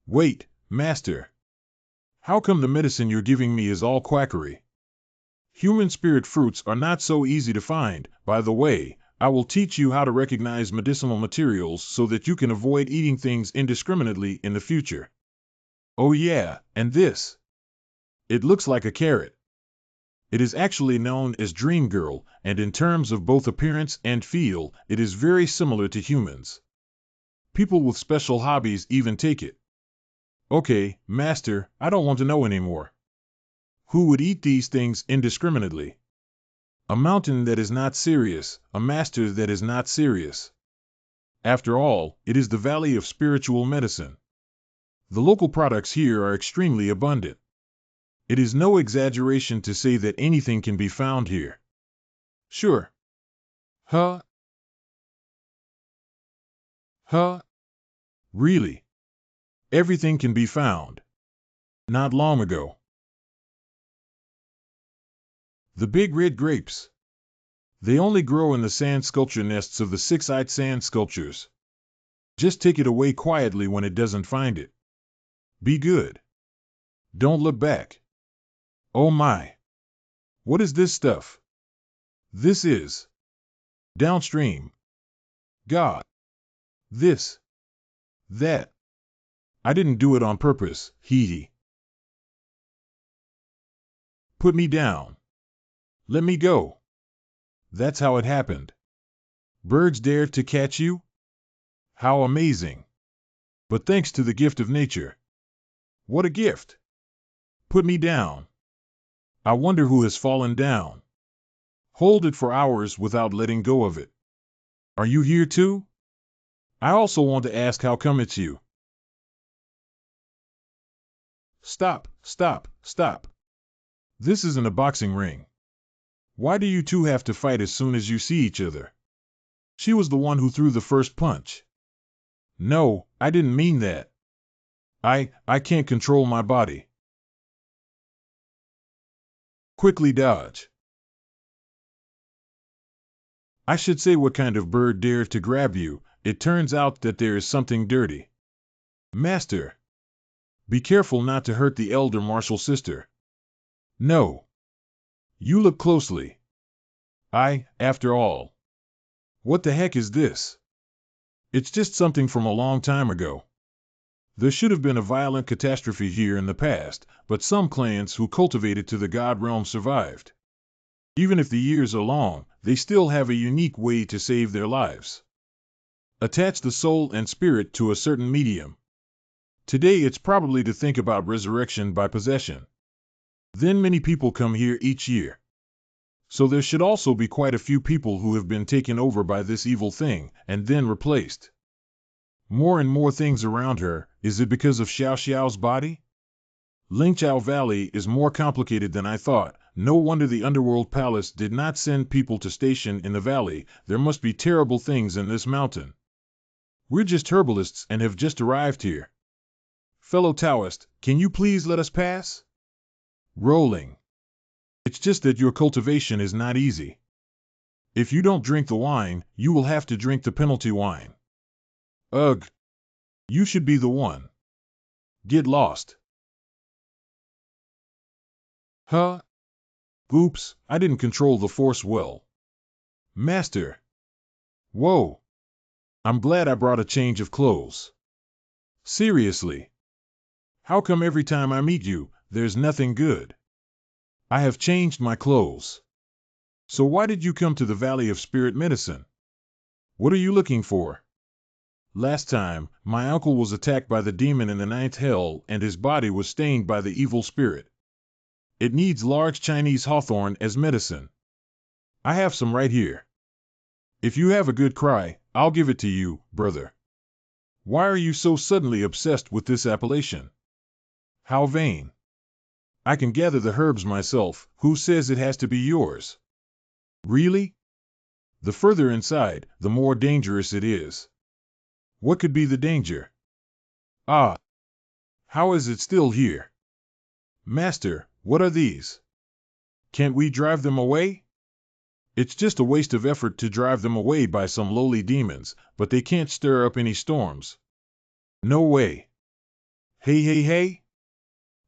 Wait, master. How come the medicine you're giving me is all quackery? Human spirit fruits are not so easy to find. By the way, I will teach you how to recognize medicinal materials so that you can avoid eating things indiscriminately in the future. Oh yeah, and this. It looks like a carrot. It is actually known as Dream Girl, and in terms of both appearance and feel, it is very similar to humans. People with special hobbies even take it. Okay, master, I don't want to know anymore. Who would eat these things indiscriminately? A mountain that is not serious, a master that is not serious. After all, it is the Valley of Spiritual Medicine. The local products here are extremely abundant. It is no exaggeration to say that anything can be found here. Sure. Huh? Huh? Really? Everything can be found. Not long ago. The big red grapes. They only grow in the sand sculpture nests of the six-eyed sand sculptures. Just take it away quietly when it doesn't find it. Be good. Don't look back. Oh my. What is this stuff? This is downstream. God. This. That. I didn't do it on purpose, hee. Put me down. Let me go. That's how it happened. Birds dared to catch you? How amazing. But thanks to the gift of nature. What a gift. Put me down. I wonder who has fallen down. Hold it for hours without letting go of it. Are you here too? I also want to ask how come it's you. Stop, stop, stop. This isn't a boxing ring. Why do you two have to fight as soon as you see each other? She was the one who threw the first punch. No, I didn't mean that. I can't control my body. Quickly dodge. I should say what kind of bird dared to grab you. It turns out that there is something dirty. Master. Be careful not to hurt the elder martial sister. No. You look closely. After all. What the heck is this? It's just something from a long time ago. There should have been a violent catastrophe here in the past, but some clans who cultivated to the god realm survived. Even if the years are long, they still have a unique way to save their lives. Attach the soul and spirit to a certain medium. Today it's probably to think about resurrection by possession. Then many people come here each year. So there should also be quite a few people who have been taken over by this evil thing, and then replaced. More and more things around her. Is it because of Xiao Xiao's body? Lingqiao Valley is more complicated than I thought. No wonder the Underworld Palace did not send people to station in the valley. There must be terrible things in this mountain. We're just herbalists and have just arrived here. Fellow Taoist, can you please let us pass? Rolling. It's just that your cultivation is not easy. If you don't drink the wine, you will have to drink the penalty wine. Ugh. You should be the one. Get lost. Huh? Oops, I didn't control the force well. Master. Whoa. I'm glad I brought a change of clothes. Seriously. How come every time I meet you, there's nothing good? I have changed my clothes. So why did you come to the Valley of Spirit Medicine? What are you looking for? Last time, my uncle was attacked by the demon in the ninth hell and his body was stained by the evil spirit. It needs large Chinese hawthorn as medicine. I have some right here. If you have a good cry, I'll give it to you, brother. Why are you so suddenly obsessed with this appellation? How vain. I can gather the herbs myself. Who says it has to be yours? Really? The further inside, the more dangerous it is. What could be the danger? Ah! How is it still here? Master, what are these? Can't we drive them away? It's just a waste of effort to drive them away by some lowly demons, but they can't stir up any storms. No way. Hey, hey, hey!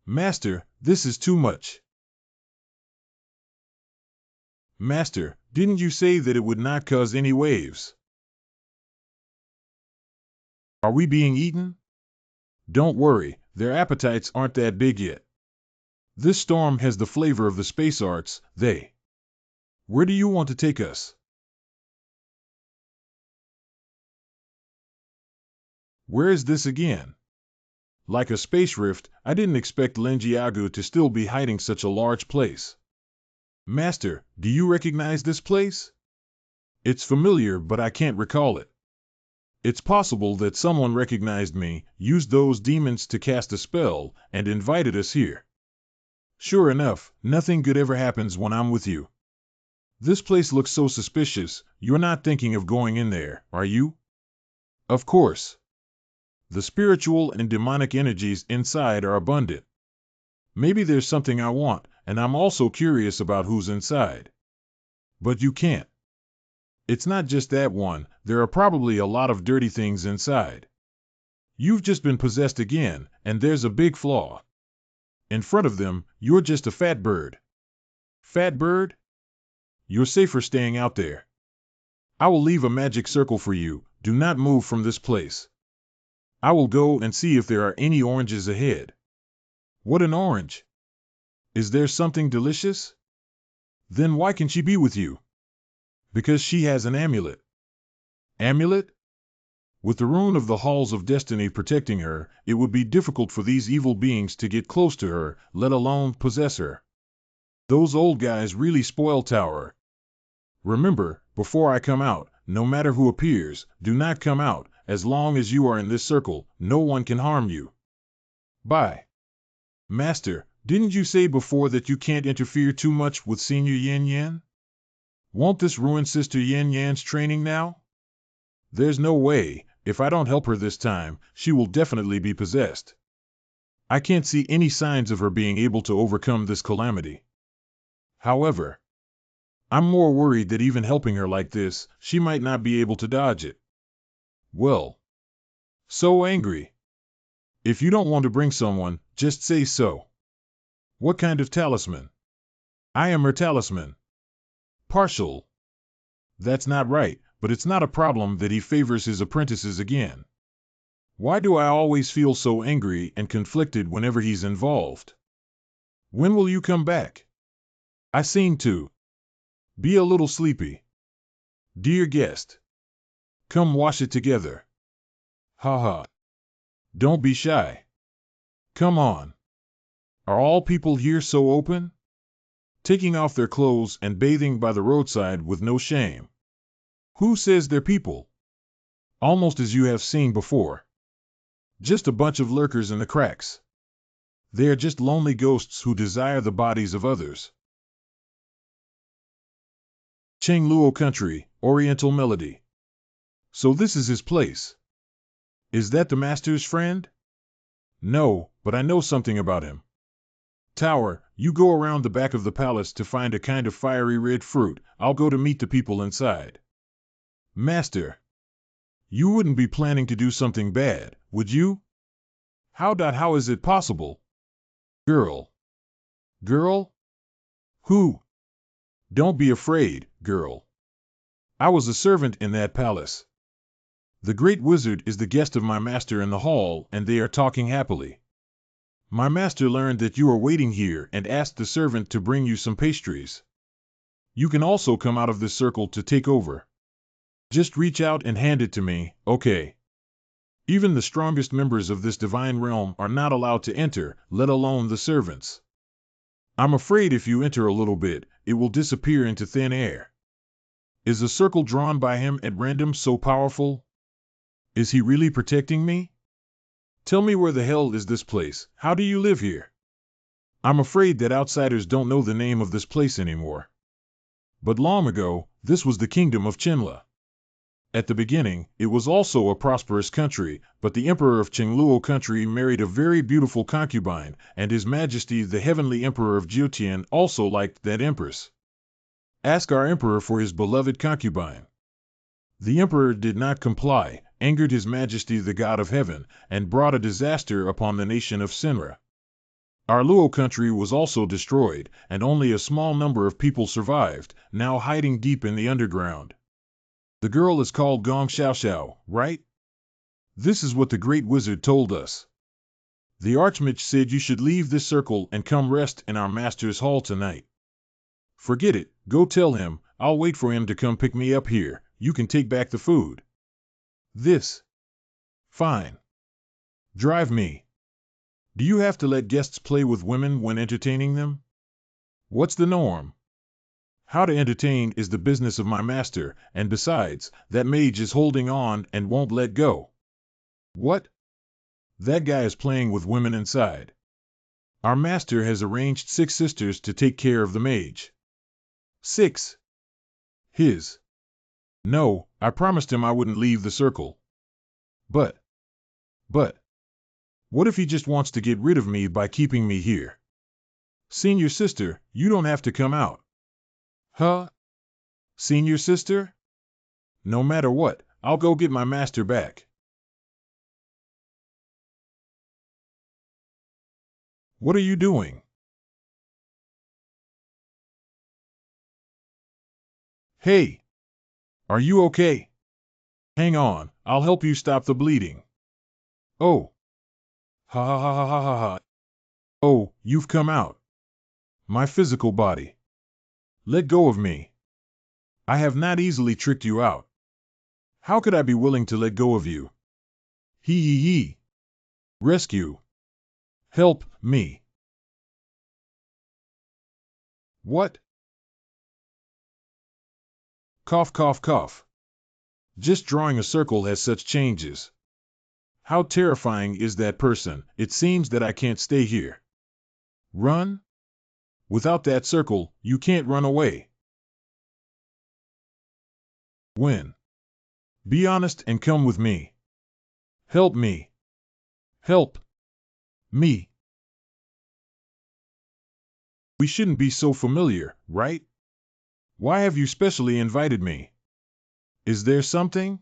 Master, this is too much. Master, didn't you say that it would not cause any waves? Are we being eaten? Don't worry, their appetites aren't that big yet. This storm has the flavor of the space arts. Where do you want to take us? Where is this again? Like a space rift, I didn't expect Lenjiagu to still be hiding such a large place. Master, do you recognize this place? It's familiar, but I can't recall it. It's possible that someone recognized me, used those demons to cast a spell, and invited us here. Sure enough, nothing good ever happens when I'm with you. This place looks so suspicious. You're not thinking of going in there, are you? Of course. The spiritual and demonic energies inside are abundant. Maybe there's something I want, and I'm also curious about who's inside. But you can't. It's not just that one, there are probably a lot of dirty things inside. You've just been possessed again, and there's a big flaw. In front of them, you're just a fat bird. Fat bird? You're safer staying out there. I will leave a magic circle for you. Do not move from this place. I will go and see if there are any oranges ahead. What an orange! Is there something delicious? Then why can she be with you? Because she has an amulet. Amulet? With the rune of the Halls of Destiny protecting her, it would be difficult for these evil beings to get close to her, let alone possess her. Those old guys really spoil Tower. Remember, before I come out, no matter who appears, do not come out. As long as you are in this circle, no one can harm you. Bye. Master, didn't you say before that you can't interfere too much with Senior Yan Yan? Won't this ruin Sister Yan Yan's training now? There's no way. If I don't help her this time, she will definitely be possessed. I can't see any signs of her being able to overcome this calamity. However, I'm more worried that even helping her like this, she might not be able to dodge it. Well, so angry. If you don't want to bring someone, just say so. What kind of talisman? I am her talisman. Partial. That's not right, but it's not a problem that he favors his apprentices again. Why do I always feel so angry and conflicted whenever he's involved? When will you come back? I seem to. Be a little sleepy. Dear guest, come wash it together. Ha ha. Don't be shy. Come on. Are all people here so open? Taking off their clothes and bathing by the roadside with no shame. Who says they're people? Almost as you have seen before. Just a bunch of lurkers in the cracks. They are just lonely ghosts who desire the bodies of others. Chengluo Country, Oriental Melody. So this is his place. Is that the master's friend? No, but I know something about him. Tower, you go around the back of the palace to find a kind of fiery red fruit. I'll go to meet the people inside. Master, you wouldn't be planning to do something bad, would you? How is it possible? Girl. Girl? Who? Don't be afraid, girl. I was a servant in that palace. The great wizard is the guest of my master in the hall, and they are talking happily. My master learned that you are waiting here and asked the servant to bring you some pastries. You can also come out of this circle to take over. Just reach out and hand it to me, okay? Even the strongest members of this divine realm are not allowed to enter, let alone the servants. I'm afraid if you enter a little bit, it will disappear into thin air. Is a circle drawn by him at random so powerful? Is he really protecting me? Tell me, where the hell is this place? How do you live here? I'm afraid that outsiders don't know the name of this place anymore. But long ago, this was the kingdom of Chenla. At the beginning, it was also a prosperous country, but the emperor of Chengluo Country married a very beautiful concubine, and His Majesty the Heavenly Emperor of Jiotian also liked that empress. Ask our emperor for his beloved concubine. The emperor did not comply, angered His Majesty the God of Heaven, and brought a disaster upon the nation of Sinra. Our Luo country was also destroyed, and only a small number of people survived, now hiding deep in the underground. The girl is called Gong Xiaoxiao, right? This is what the great wizard told us. The Archmage said you should leave this circle and come rest in our master's hall tonight. Forget it, go tell him, I'll wait for him to come pick me up here, you can take back the food. This. Fine. Drive me. Do you have to let guests play with women when entertaining them? What's the norm? How to entertain is the business of my master, and besides, that mage is holding on and won't let go. What? That guy is playing with women inside. Our master has arranged 6 sisters to take care of the mage. 6. His. No, I promised him I wouldn't leave the circle. But. What if he just wants to get rid of me by keeping me here? Senior sister, you don't have to come out. Huh? Senior sister? No matter what, I'll go get my master back. What are you doing? Hey! Are you okay? Hang on, I'll help you stop the bleeding. Oh! Ha ha ha ha ha ha. Oh, you've come out. My physical body. Let go of me. I have not easily tricked you out. How could I be willing to let go of you? Hee. Rescue. Help me. What? Cough, cough, cough. Just drawing a circle has such changes. How terrifying is that person? It seems that I can't stay here. Run? Without that circle, you can't run away. When? Be honest and come with me. Help me. Help me. We shouldn't be so familiar, right? Why have you specially invited me? Is there something?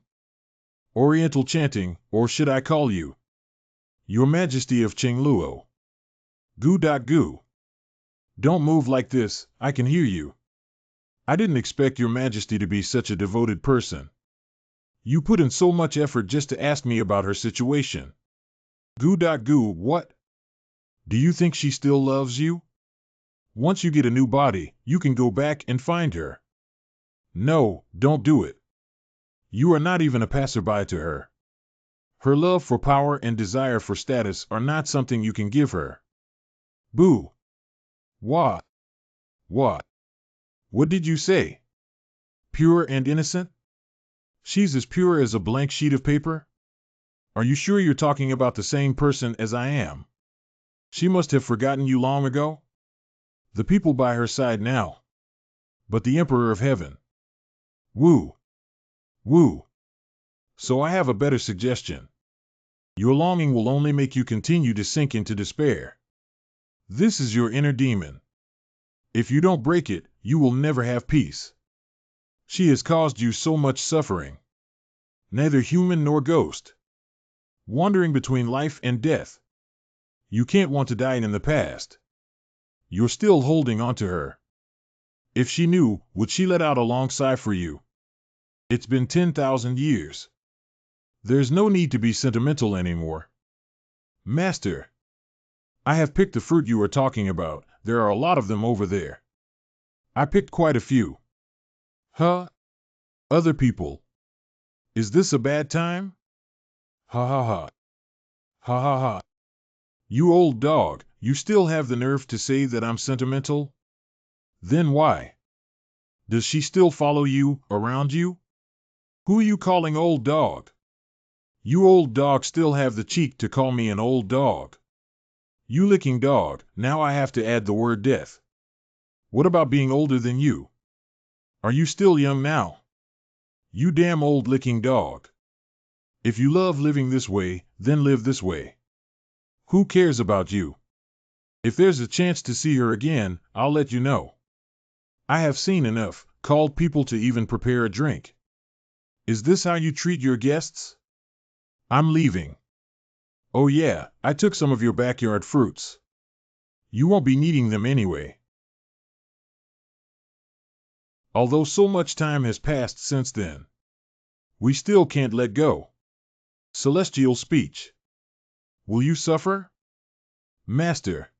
Oriental chanting, or should I call you Your Majesty of Chengluo? Goo. Don't move like this, I can hear you. I didn't expect Your Majesty to be such a devoted person. You put in so much effort just to ask me about her situation. Goo, what? Do you think she still loves you? Once you get a new body, you can go back and find her. No, don't do it. You are not even a passerby to her. Her love for power and desire for status are not something you can give her. Boo. What? What? What did you say? Pure and innocent? She's as pure as a blank sheet of paper? Are you sure you're talking about the same person as I am? She must have forgotten you long ago. The people by her side now. But the Emperor of Heaven. Woo. Woo. So I have a better suggestion. Your longing will only make you continue to sink into despair. This is your inner demon. If you don't break it, you will never have peace. She has caused you so much suffering. Neither human nor ghost. Wandering between life and death. You can't want to die in the past. You're still holding on to her. If she knew, would she let out a long sigh for you? It's been 10,000 years. There's no need to be sentimental anymore. Master, I have picked the fruit you are talking about. There are a lot of them over there. I picked quite a few. Huh? Other people. Is this a bad time? Ha ha ha. Ha ha ha. You old dog, you still have the nerve to say that I'm sentimental? Then why? Does she still follow you, around you? Who are you calling old dog? You old dog still have the cheek to call me an old dog. You licking dog, now I have to add the word death. What about being older than you? Are you still young now? You damn old licking dog. If you love living this way, then live this way. Who cares about you? If there's a chance to see her again, I'll let you know. I have seen enough, called people to even prepare a drink. Is this how you treat your guests? I'm leaving. Oh yeah, I took some of your backyard fruits. You won't be needing them anyway. Although so much time has passed since then, we still can't let go. Celestial speech. Will you suffer? Master.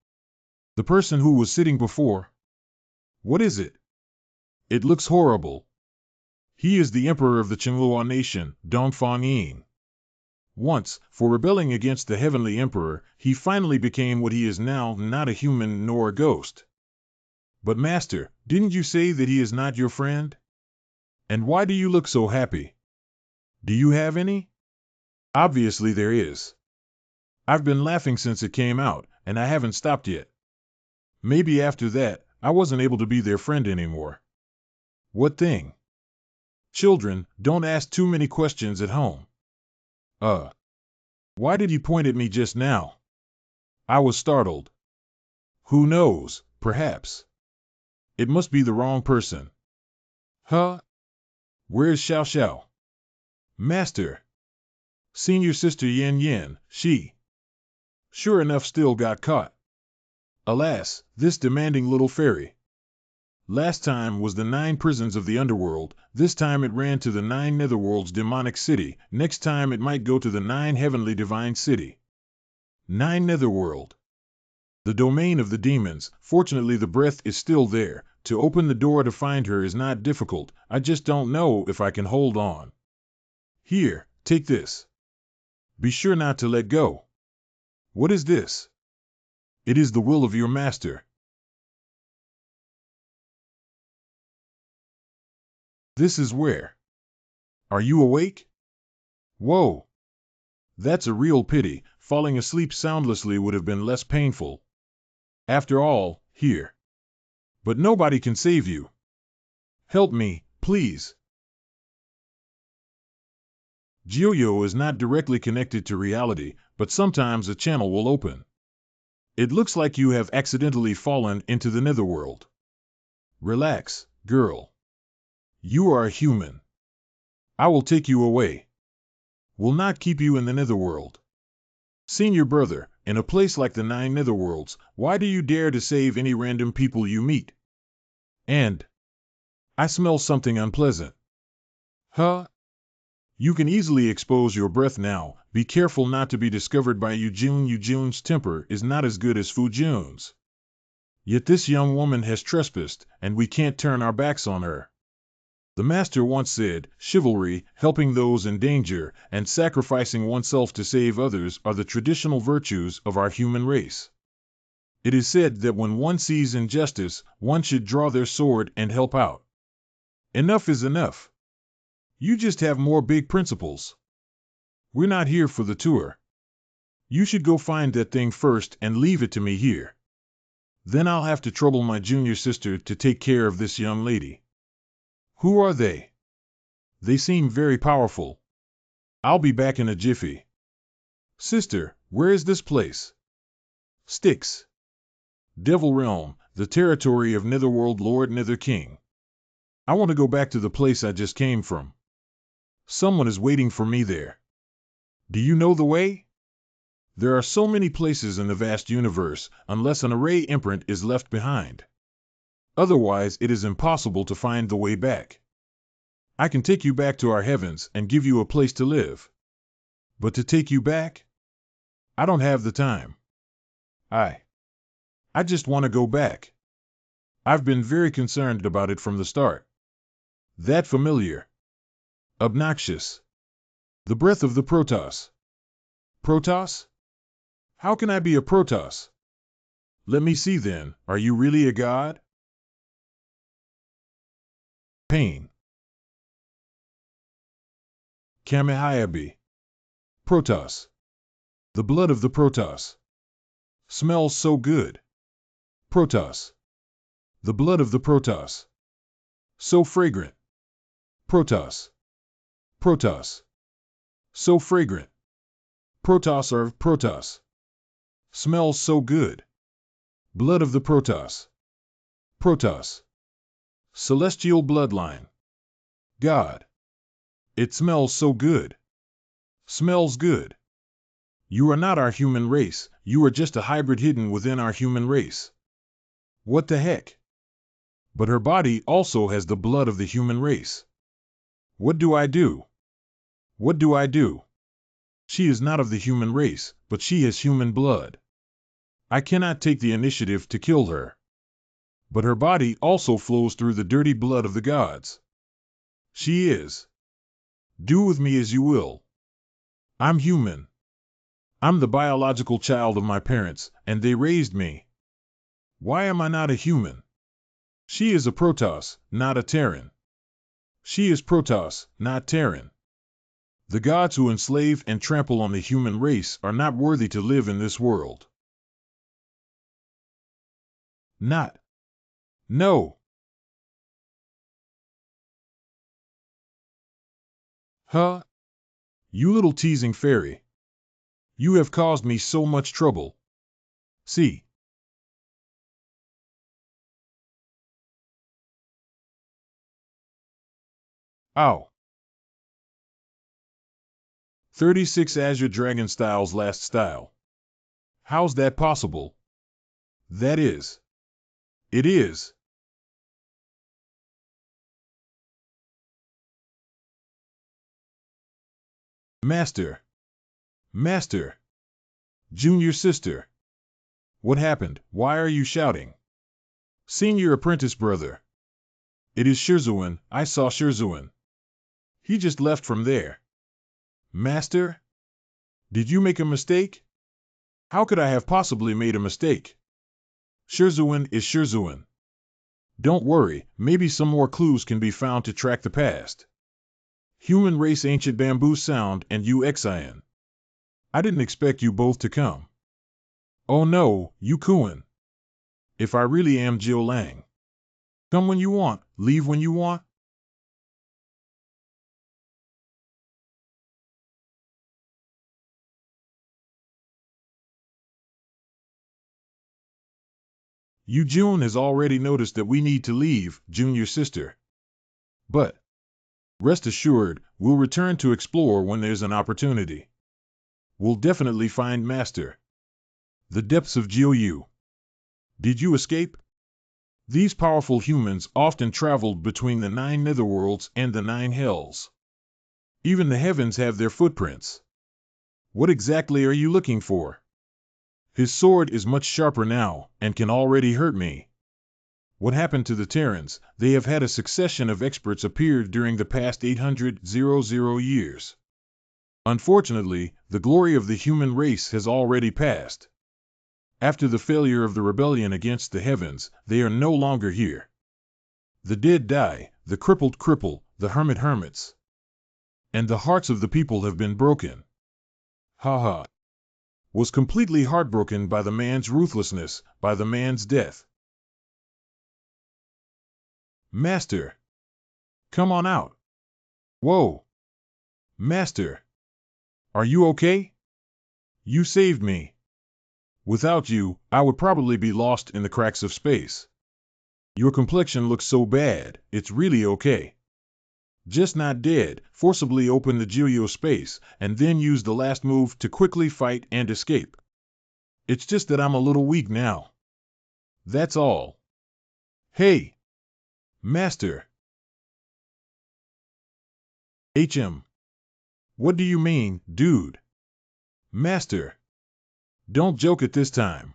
The person who was sitting before. What is it? It looks horrible. He is the emperor of the Qinghua nation, Dongfang. Once, for rebelling against the heavenly emperor, he finally became what he is now, not a human nor a ghost. But master, didn't you say that he is not your friend? And why do you look so happy? Do you have any? Obviously there is. I've been laughing since it came out, and I haven't stopped yet. Maybe after that, I wasn't able to be their friend anymore. What thing? Children, don't ask too many questions at home. Why did he point at me just now? I was startled. Who knows, perhaps. It must be the wrong person. Huh? Where's Xiao Xiao? Master. Senior sister Yin Yin, she. Sure enough still got caught. Alas, this demanding little fairy. Last time was the 9 prisons of the underworld, this time it ran to the 9 netherworld's demonic city, next time it might go to the 9 heavenly divine city. 9 netherworld. The domain of the demons. Fortunately the breath is still there. To open the door to find her is not difficult, I just don't know if I can hold on. Here, take this. Be sure not to let go. What is this? It is the will of your master. This is where. Are you awake? Whoa. That's a real pity. Falling asleep soundlessly would have been less painful. After all, here. But nobody can save you. Help me, please. Jiuyo is not directly connected to reality, but sometimes a channel will open. It looks like you have accidentally fallen into the netherworld. Relax, girl. You are a human. I will take you away. Will not keep you in the netherworld. Senior brother, in a place like the 9 netherworlds, why do you dare to save any random people you meet? And I smell something unpleasant. Huh? You can easily expose your breath now. Be careful not to be discovered by Yujun. Yujun's temper is not as good as Fujun's. Yet this young woman has trespassed, and we can't turn our backs on her. The master once said, chivalry, helping those in danger, and sacrificing oneself to save others are the traditional virtues of our human race. It is said that when one sees injustice, one should draw their sword and help out. Enough is enough. You just have more big principles. We're not here for the tour. You should go find that thing first and leave it to me here. Then I'll have to trouble my junior sister to take care of this young lady. Who are they? They seem very powerful. I'll be back in a jiffy. Sister, where is this place? Styx. Devil Realm, the territory of Netherworld Lord Nether King. I want to go back to the place I just came from. Someone is waiting for me there. Do you know the way? There are so many places in the vast universe, unless an array imprint is left behind. Otherwise, it is impossible to find the way back. I can take you back to our heavens and give you a place to live. But to take you back? I don't have the time. I just want to go back. I've been very concerned about it from the start. That familiar. Obnoxious. The breath of the Protoss. Protoss? How can I be a Protoss? Let me see then, are you really a god? Pain. Kamehayabi. Protoss. The blood of the Protoss. Smells so good. Protoss. The blood of the Protoss. So fragrant. Protoss. Protoss. So fragrant. Protoss are Protoss. Smells so good. Blood of the Protoss. Protoss. Celestial bloodline. God. It smells so good. Smells good. You are not our human race, you are just a hybrid hidden within our human race. What the heck? But her body also has the blood of the human race. What do I do? What do I do? She is not of the human race, but she has human blood. I cannot take the initiative to kill her. But her body also flows through the dirty blood of the gods. She is. Do with me as you will. I'm human. I'm the biological child of my parents, and they raised me. Why am I not a human? She is a Protoss, not a Terran. She is Protoss, not Terran. The gods who enslave and trample on the human race are not worthy to live in this world. Not. No. Huh? You little teasing fairy. You have caused me so much trouble. See. Ow. 36 Azure Dragon Styles last style. How's that possible? That is. It is. Master. Master. Junior sister. What happened? Why are you shouting? Senior apprentice brother. It is Shirzuin. I saw Shirzuin. He just left from there. Master? Did you make a mistake? How could I have possibly made a mistake? Shirzuin is Shirzuin. Don't worry, maybe some more clues can be found to track the past. Human race ancient bamboo sound and UXIN. I didn't expect you both to come. Oh no, you Kuan. If I really am Jiu Lang. Come when you want, leave when you want. Yu Jun has already noticed that we need to leave, junior sister. But, rest assured, we'll return to explore when there's an opportunity. We'll definitely find Master. The depths of Jiu Yu. Did you escape? These powerful humans often traveled between the 9 netherworlds and the 9 hells. Even the heavens have their footprints. What exactly are you looking for? His sword is much sharper now, and can already hurt me. What happened to the Terrans? They have had a succession of experts appear during the past 800 years. Unfortunately, the glory of the human race has already passed. After the failure of the rebellion against the heavens, they are no longer here. The dead die, the crippled cripple, the hermits. And the hearts of the people have been broken. Ha ha. Was completely heartbroken by the man's ruthlessness, by the man's death. Master. Come on out. Whoa. Master. Are you okay? You saved me. Without you, I would probably be lost in the cracks of space. Your complexion looks so bad, it's really okay. Just not dead. Forcibly open the geospace, and then use the last move to quickly fight and escape. It's just that I'm a little weak now. That's all. Hey! Master! What do you mean, dude? Master! Don't joke at this time.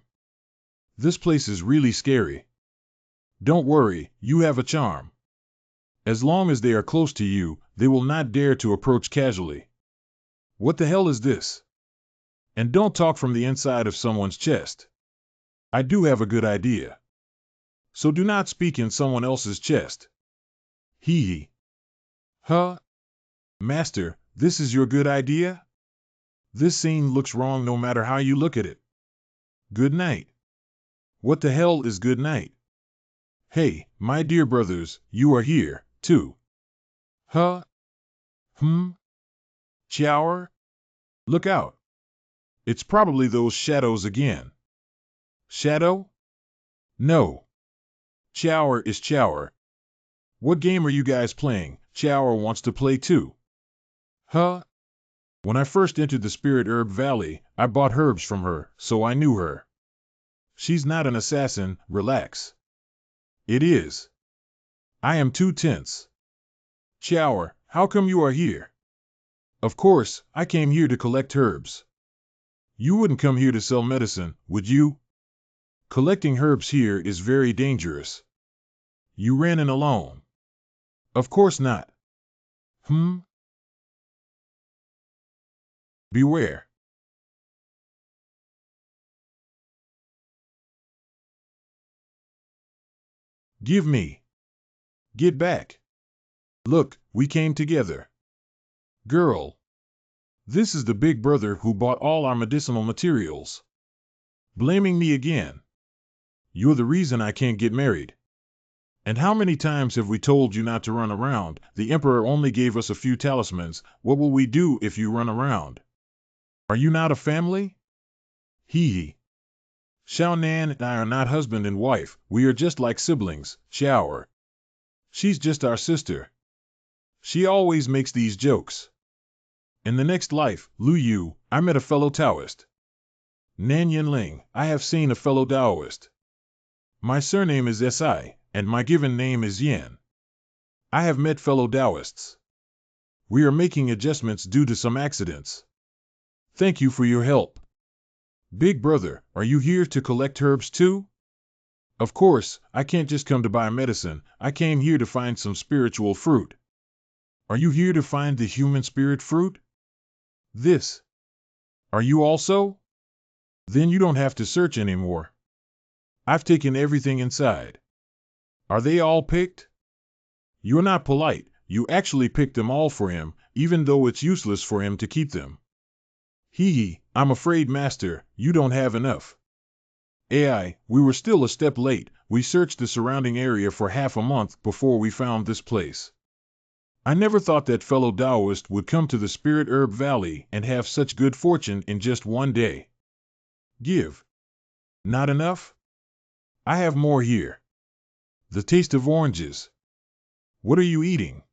This place is really scary. Don't worry, you have a charm. As long as they are close to you, they will not dare to approach casually. What the hell is this? And don't talk from the inside of someone's chest. I do have a good idea. So do not speak in someone else's chest. Hee hee. Huh? Master, this is your good idea? This scene looks wrong no matter how you look at it. Good night. What the hell is good night? Hey, my dear brothers, you are here, too. Huh? Shower? Look out. It's probably those shadows again. Shadow? No. Shower is Chower. What game are you guys playing? Chower wants to play too. Huh? When I first entered the Spirit Herb Valley, I bought herbs from her, so I knew her. She's not an assassin, relax. It is. I am too tense. Chower, how come you are here? Of course, I came here to collect herbs. You wouldn't come here to sell medicine, would you? Collecting herbs here is very dangerous. You ran in alone. Of course not. Beware. Give me. Get back. Look, we came together. Girl. This is the big brother who bought all our medicinal materials. Blaming me again. You're the reason I can't get married. And how many times have we told you not to run around? The Emperor only gave us a few talismans. What will we do if you run around? Are you not a family? Hee hee. Xiao Nan and I are not husband and wife. We are just like siblings, Shower. She's just our sister. She always makes these jokes. In the next life, Lu Yu, I met a fellow Taoist. Nan Yinling, I have seen a fellow Taoist. My surname is Si, and my given name is Yin. I have met fellow Taoists. We are making adjustments due to some accidents. Thank you for your help. Big brother, are you here to collect herbs too? Of course, I can't just come to buy medicine. I came here to find some spiritual fruit. Are you here to find the human spirit fruit? This. Are you also? Then you don't have to search anymore. I've taken everything inside. Are they all picked? You're not polite. You actually picked them all for him, even though it's useless for him to keep them. Hee hee, I'm afraid, Master, you don't have enough. AI, we were still a step late. We searched the surrounding area for half a month before we found this place. I never thought that fellow Taoist would come to the Spirit Herb Valley and have such good fortune in just one day. Give. Not enough? I have more here. The taste of oranges. What are you eating?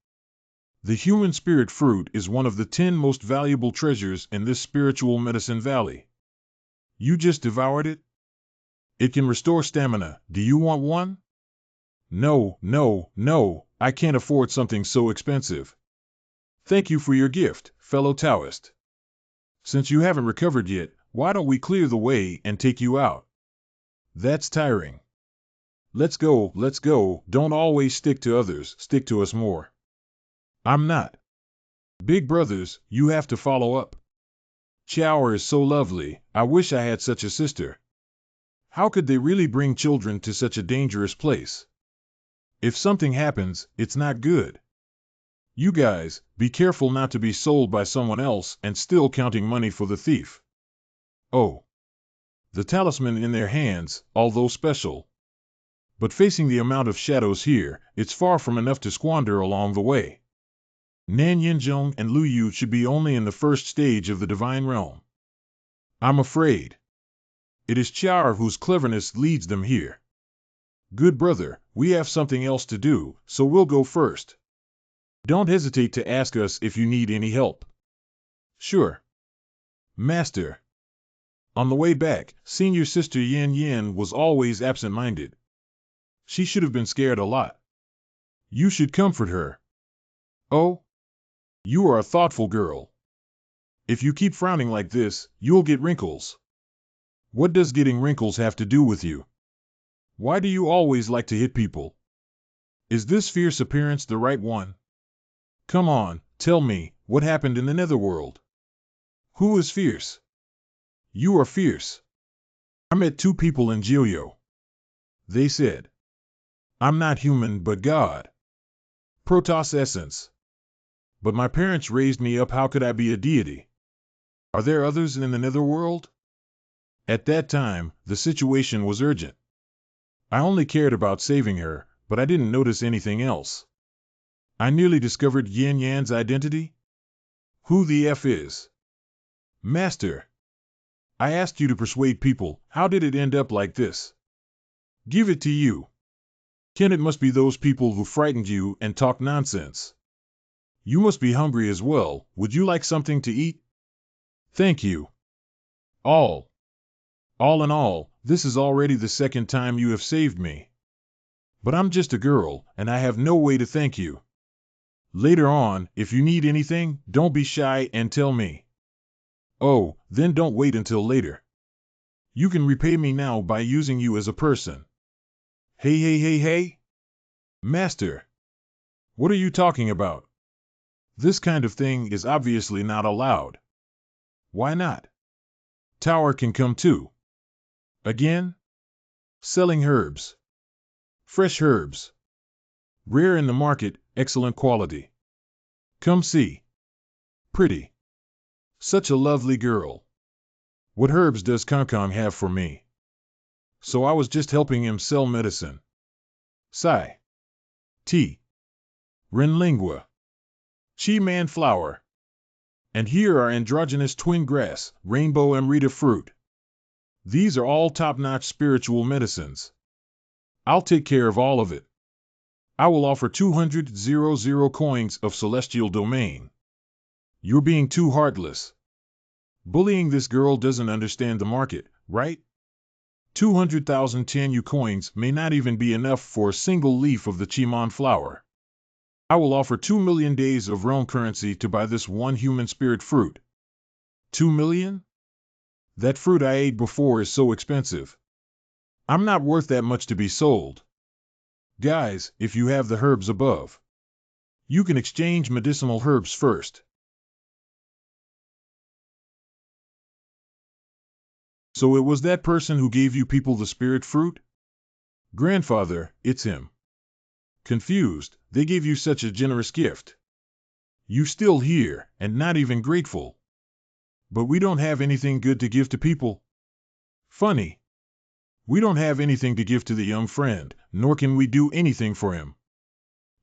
The human spirit fruit is one of the 10 most valuable treasures in this spiritual medicine valley. You just devoured it? It can restore stamina. Do you want one? No, no, no, I can't afford something so expensive. Thank you for your gift, fellow Taoist. Since you haven't recovered yet, why don't we clear the way and take you out? That's tiring. let's go, don't always stick to others, stick to us more. I'm not. Big brothers, you have to follow up. Chower is so lovely, I wish I had such a sister. How could they really bring children to such a dangerous place? If something happens, it's not good. You guys, be careful not to be sold by someone else and still counting money for the thief. Oh. The talisman in their hands, although special. But facing the amount of shadows here, it's far from enough to squander along the way. Nan Yinzhong and Lu Yu should be only in the first stage of the divine realm. I'm afraid. It is Chiar whose cleverness leads them here. Good brother, we have something else to do, so we'll go first. Don't hesitate to ask us if you need any help. Sure. Master. On the way back, senior sister Yin Yin was always absent-minded. She should have been scared a lot. You should comfort her. Oh? You are a thoughtful girl. If you keep frowning like this, you'll get wrinkles. What does getting wrinkles have to do with you? Why do you always like to hit people? Is this fierce appearance the right one? Come on, tell me, what happened in the netherworld? Who is fierce? You are fierce. I met two people in Jilyo. They said, I'm not human but God. Protoss essence. But my parents raised me up, how could I be a deity? Are there others in the netherworld? At that time, the situation was urgent. I only cared about saving her, but I didn't notice anything else. I nearly discovered Yin Yan's identity. Who the F is? Master. I asked you to persuade people, how did it end up like this? Give it to you. Ken, it must be those people who frightened you and talked nonsense. You must be hungry as well, would you like something to eat? Thank you. All in all, this is already the second time you have saved me. But I'm just a girl, and I have no way to thank you. Later on, if you need anything, don't be shy and tell me. Oh, then don't wait until later. You can repay me now by using you as a person. Hey. Master. What are you talking about? This kind of thing is obviously not allowed. Why not? Tower can come too. Again? Selling herbs. Fresh herbs. Rare in the market, excellent quality. Come see. Pretty. Such a lovely girl. What herbs does Kong have for me? So I was just helping him sell medicine. Sai. Tea. Renlingua. Chi man flower. And here are androgynous twin grass, rainbow amrita fruit. These are all top-notch spiritual medicines. I'll take care of all of it. I will offer 200,000 coins of celestial domain. You're being too heartless. Bullying this girl doesn't understand the market, right? 200,000 Tianyu coins may not even be enough for a single leaf of the Chimon flower. I will offer 2 million days of realm currency to buy this one human spirit fruit. 2 million? That fruit I ate before is so expensive. I'm not worth that much to be sold. Guys, if you have the herbs above, you can exchange medicinal herbs first. So it was that person who gave you people the spirit fruit? Grandfather, it's him. Confused, they gave you such a generous gift. You still here, and not even grateful. But we don't have anything good to give to people. Funny. We don't have anything to give to the young friend, nor can we do anything for him.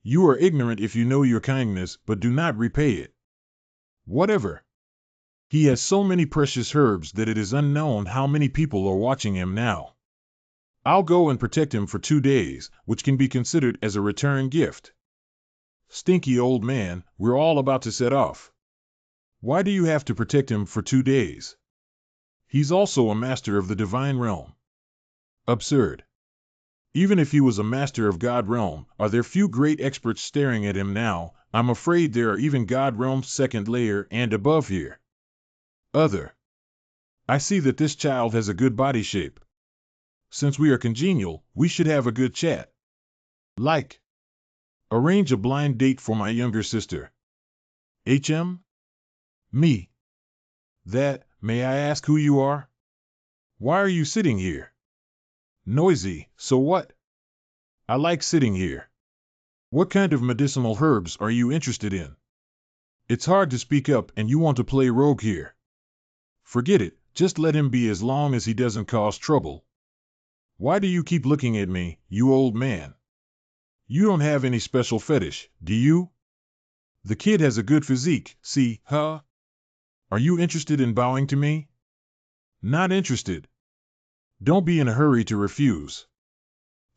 You are ignorant if you know your kindness, but do not repay it. Whatever. He has so many precious herbs that it is unknown how many people are watching him now. I'll go and protect him for 2 days, which can be considered as a return gift. Stinky old man, we're all about to set off. Why do you have to protect him for 2 days? He's also a master of the divine realm. Absurd. Even if he was a master of God realm, are there few great experts staring at him now? I'm afraid there are even God realm's second layer and above here. I see that this child has a good body shape. Since we are congenial, we should have a good chat. Like, arrange a blind date for my younger sister. HM? Me. May I ask who you are? Why are you sitting here? Noisy, so what? I like sitting here. What kind of medicinal herbs are you interested in? It's hard to speak up and you want to play rogue here. Forget it, just let him be as long as he doesn't cause trouble. Why do you keep looking at me, you old man? You don't have any special fetish, do you? The kid has a good physique, see, huh? Are you interested in bowing to me? Not interested. Don't be in a hurry to refuse.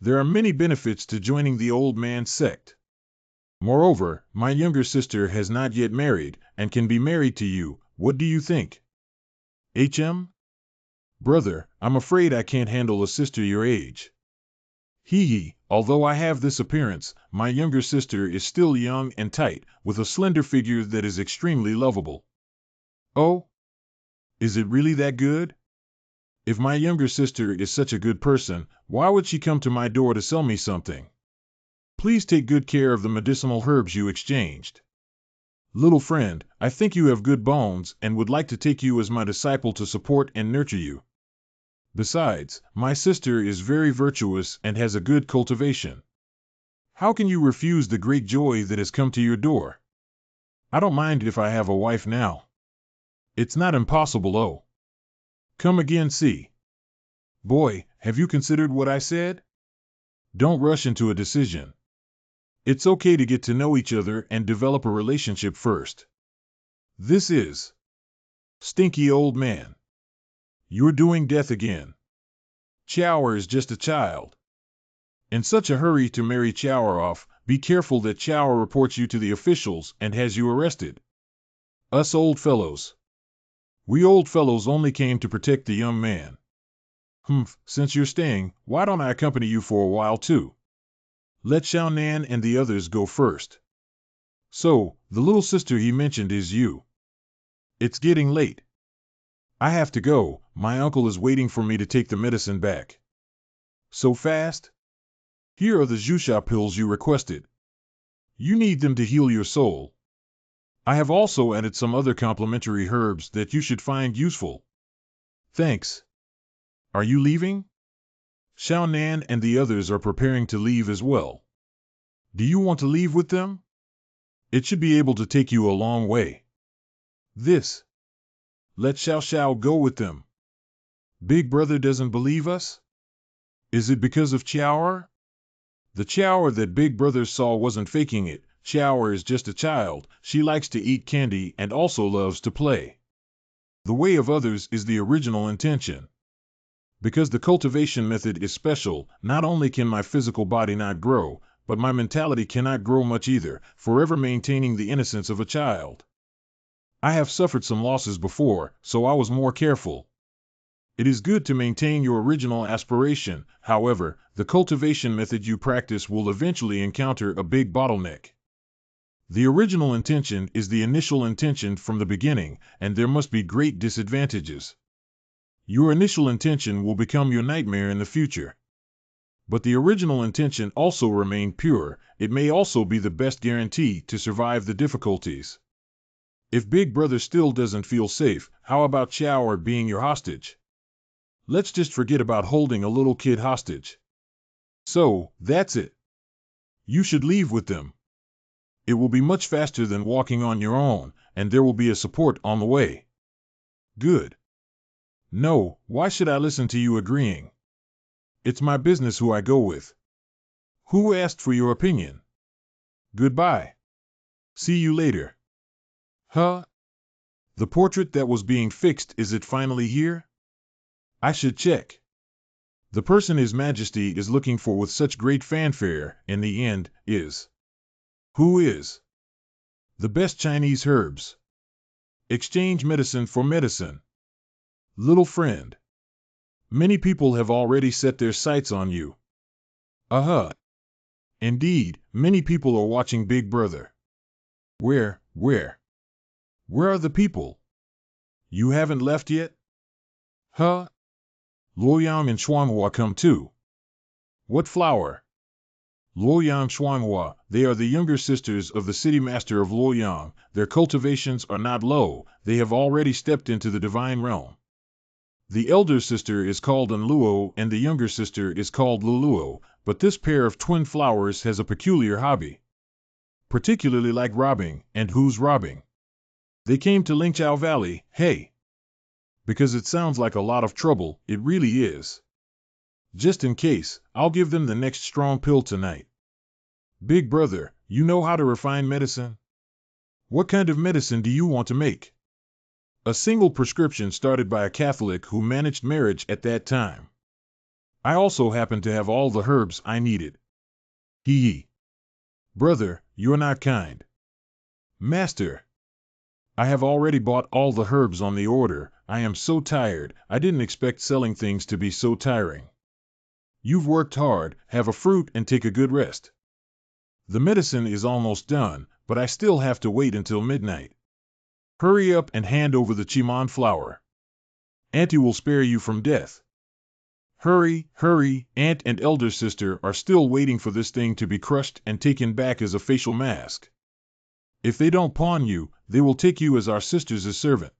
There are many benefits to joining the old man's sect. Moreover, my younger sister has not yet married, and can be married to you. What do you think? HM? Brother, I'm afraid I can't handle a sister your age. Hee, although I have this appearance, my younger sister is still young and tight, with a slender figure that is extremely lovable. Oh? Is it really that good? If my younger sister is such a good person, why would she come to my door to sell me something? Please take good care of the medicinal herbs you exchanged. Little friend, I think you have good bones and would like to take you as my disciple to support and nurture you. Besides, my sister is very virtuous and has a good cultivation. How can you refuse the great joy that has come to your door? I don't mind if I have a wife now. It's not impossible, oh. Come again, see. Boy, have you considered what I said? Don't rush into a decision. It's okay to get to know each other and develop a relationship first. This is stinky old man. You're doing death again. Chower is just a child. In such a hurry to marry Chower off, be careful that Chower reports you to the officials and has you arrested. Us old fellows. We old fellows only came to protect the young man. Since you're staying, why don't I accompany you for a while too? Let Xiao Nan and the others go first. So, the little sister he mentioned is you. It's getting late. I have to go, my uncle is waiting for me to take the medicine back. So fast? Here are the Zhusha pills you requested. You need them to heal your soul. I have also added some other complementary herbs that you should find useful. Thanks. Are you leaving? Xiao Nan and the others are preparing to leave as well. Do you want to leave with them? It should be able to take you a long way. This. Let Xiao Xiao go with them. Big brother doesn't believe us? Is it because of Chower? The Chower that Big Brother saw wasn't faking it. Chower is just a child. She likes to eat candy and also loves to play. The way of others is the original intention. Because the cultivation method is special, not only can my physical body not grow, but my mentality cannot grow much either, forever maintaining the innocence of a child. I have suffered some losses before, so I was more careful. It is good to maintain your original aspiration, however, the cultivation method you practice will eventually encounter a big bottleneck. The original intention is the initial intention from the beginning, and there must be great disadvantages. Your initial intention will become your nightmare in the future. But the original intention also remained pure. It may also be the best guarantee to survive the difficulties. If Big Brother still doesn't feel safe, how about Chower being your hostage? Let's just forget about holding a little kid hostage. So, that's it. You should leave with them. It will be much faster than walking on your own, and there will be a support on the way. Good. No, why should I listen to you agreeing? It's my business who I go with. Who asked for your opinion? Goodbye. See you later. Huh? The portrait that was being fixed, is it finally here? I should check. The person His Majesty is looking for with such great fanfare, in the end, is. Who is? The best Chinese herbs. Exchange medicine for medicine. Little friend. Many people have already set their sights on you. Indeed, many people are watching Big Brother. Where are the people? You haven't left yet? Luoyang and Shuanghua come too. What flower? Luoyang Shuanghua, they are the younger sisters of the city master of Luoyang. Their cultivations are not low, they have already stepped into the divine realm. The elder sister is called Enluo and the younger sister is called Luluo, but this pair of twin flowers has a peculiar hobby. Particularly like robbing, and who's robbing? They came to Lingchao Valley, hey! Because it sounds like a lot of trouble, it really is. Just in case, I'll give them the next strong pill tonight. Big brother, you know how to refine medicine? What kind of medicine do you want to make? A single prescription started by a Catholic who managed marriage at that time. I also happen to have all the herbs I needed. Hee. Brother, you're not kind. Master. I have already bought all the herbs on the order. I am so tired, I didn't expect selling things to be so tiring. You've worked hard, have a fruit and take a good rest. The medicine is almost done, but I still have to wait until midnight. Hurry up and hand over the Chimon flower. Auntie will spare you from death. Hurry, hurry, aunt and elder sister are still waiting for this thing to be crushed and taken back as a facial mask. If they don't pawn you, they will take you as our sister's servant.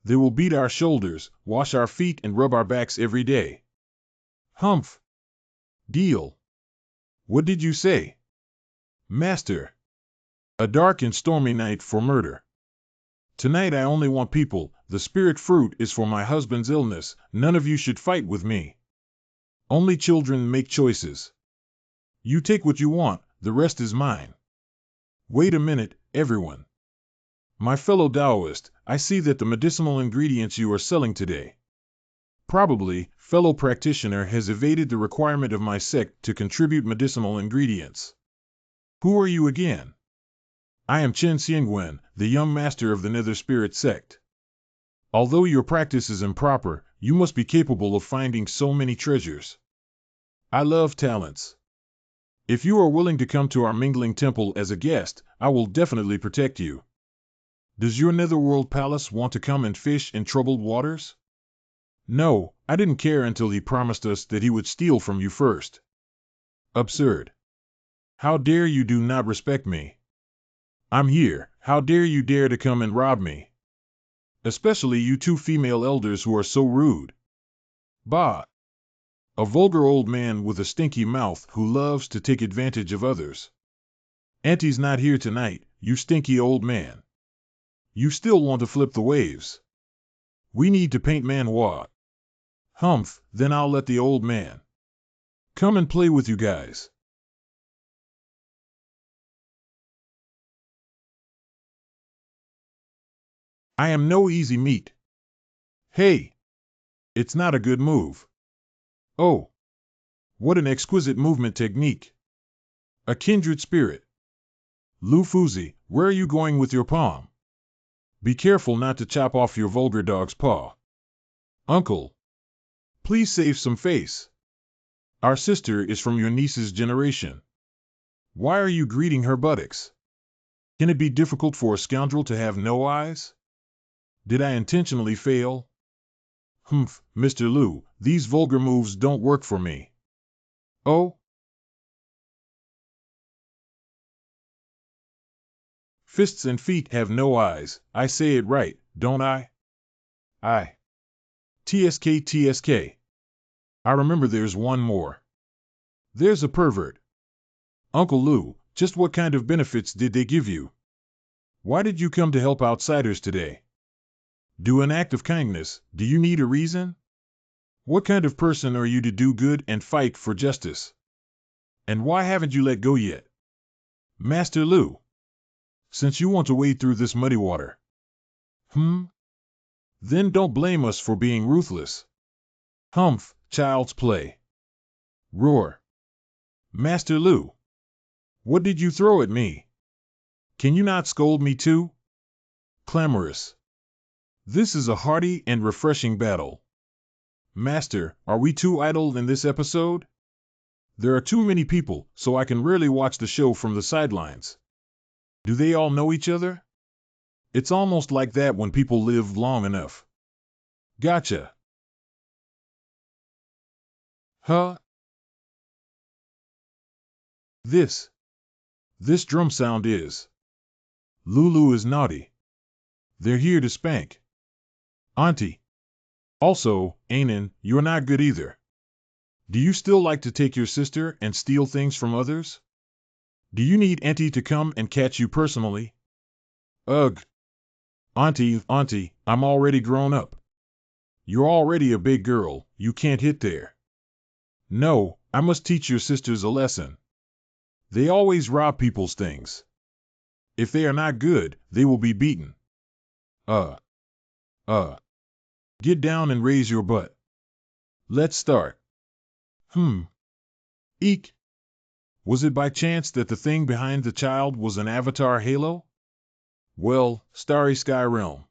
They will beat our shoulders, wash our feet and rub our backs every day. Humph. Deal. What did you say? Master. A dark and stormy night for murder. Tonight I only want people, the spirit fruit is for my husband's illness, none of you should fight with me. Only children make choices. You take what you want, the rest is mine. Wait a minute, everyone. My fellow Taoist, I see that the medicinal ingredients you are selling today. Probably, fellow practitioner has evaded the requirement of my sect to contribute medicinal ingredients. Who are you again? I am Chen Xiangwen, the young master of the Nether Spirit sect. Although your practice is improper, you must be capable of finding so many treasures. I love talents. If you are willing to come to our mingling temple as a guest, I will definitely protect you. Does your Netherworld Palace want to come and fish in troubled waters? No, I didn't care until he promised us that he would steal from you first. Absurd. How dare you do not respect me? I'm here, how dare you dare to come and rob me? Especially you two female elders who are so rude. Bah! A vulgar old man with a stinky mouth who loves to take advantage of others. Auntie's not here tonight, you stinky old man. You still want to flip the waves. We need to paint Manoir. Humph, then I'll let the old man come and play with you guys. I am no easy meat. Hey! It's not a good move. Oh! What an exquisite movement technique. A kindred spirit. Lu Fuzi, where are you going with your palm? Be careful not to chop off your vulgar dog's paw. Uncle! Please save some face. Our sister is from your niece's generation. Why are you greeting her buttocks? Can it be difficult for a scoundrel to have no eyes? Did I intentionally fail? Humph, Mr. Lu, these vulgar moves don't work for me. Oh? Fists and feet have no eyes, I say it right, don't I? I. TSK TSK. I remember there's one more. There's a pervert. Uncle Lu, just what kind of benefits did they give you? Why did you come to help outsiders today? Do an act of kindness, do you need a reason? What kind of person are you to do good and fight for justice? And why haven't you let go yet? Master Lu. Since you want to wade through this muddy water. Then don't blame us for being ruthless. Humph, child's play. Roar. Master Lu. What did you throw at me? Can you not scold me too? Clamorous. This is a hearty and refreshing battle. Master, are we too idle in this episode? There are too many people, so I can rarely watch the show from the sidelines. Do they all know each other? It's almost like that when people live long enough. Gotcha. Huh? This. This drum sound is. Lulu is naughty. They're here to spank. Auntie. Also, Anan, you're not good either. Do you still like to take your sister and steal things from others? Do you need Auntie to come and catch you personally? Ugh. Auntie, I'm already grown up. You're already a big girl, you can't hit there. No, I must teach your sisters a lesson. They always rob people's things. If they are not good, they will be beaten. Uh. Get down and raise your butt. Let's start. Eek. Was it by chance that the thing behind the child was an avatar halo? Well, Starry Sky Realm.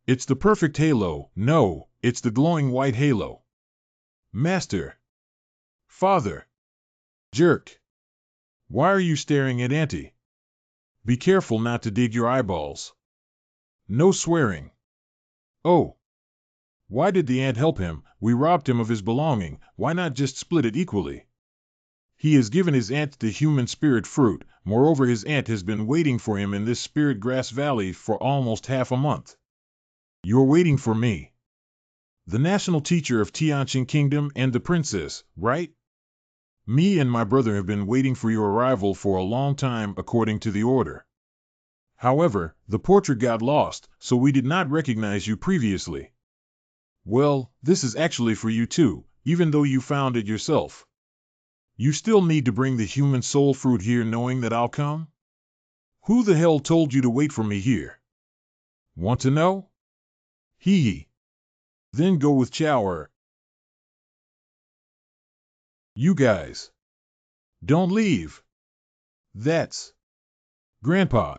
It's the perfect halo. No, it's the glowing white halo. Master. Father. Jerk. Why are you staring at Auntie? Be careful not to dig your eyeballs. No swearing. Oh. Why did the ant help him? We robbed him of his belonging. Why not just split it equally? He has given his aunt the human spirit fruit. Moreover, his aunt has been waiting for him in this spirit grass valley for almost half a month. You're waiting for me. The national teacher of Tianqing Kingdom and the princess, right? Me and my brother have been waiting for your arrival for a long time according to the order. However, the portrait got lost, so we did not recognize you previously. Well, this is actually for you too, even though you found it yourself. You still need to bring the human soul fruit here knowing that I'll come? Who the hell told you to wait for me here? Want to know? Hee hee. Then go with Chower. You guys. Don't leave. That's. Grandpa.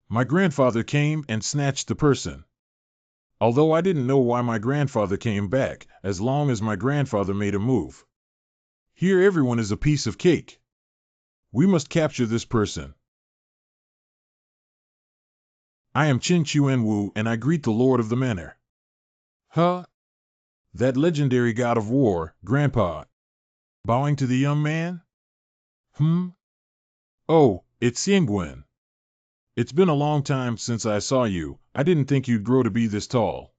My grandfather came and snatched the person. Although I didn't know why my grandfather came back, as long as my grandfather made a move. Here everyone is a piece of cake. We must capture this person. I am Qin Chuan Wu and I greet the Lord of the Manor. Huh? That legendary god of war, Grandpa. Bowing to the young man? Oh, it's Xiangwen. It's been a long time since I saw you. I didn't think you'd grow to be this tall.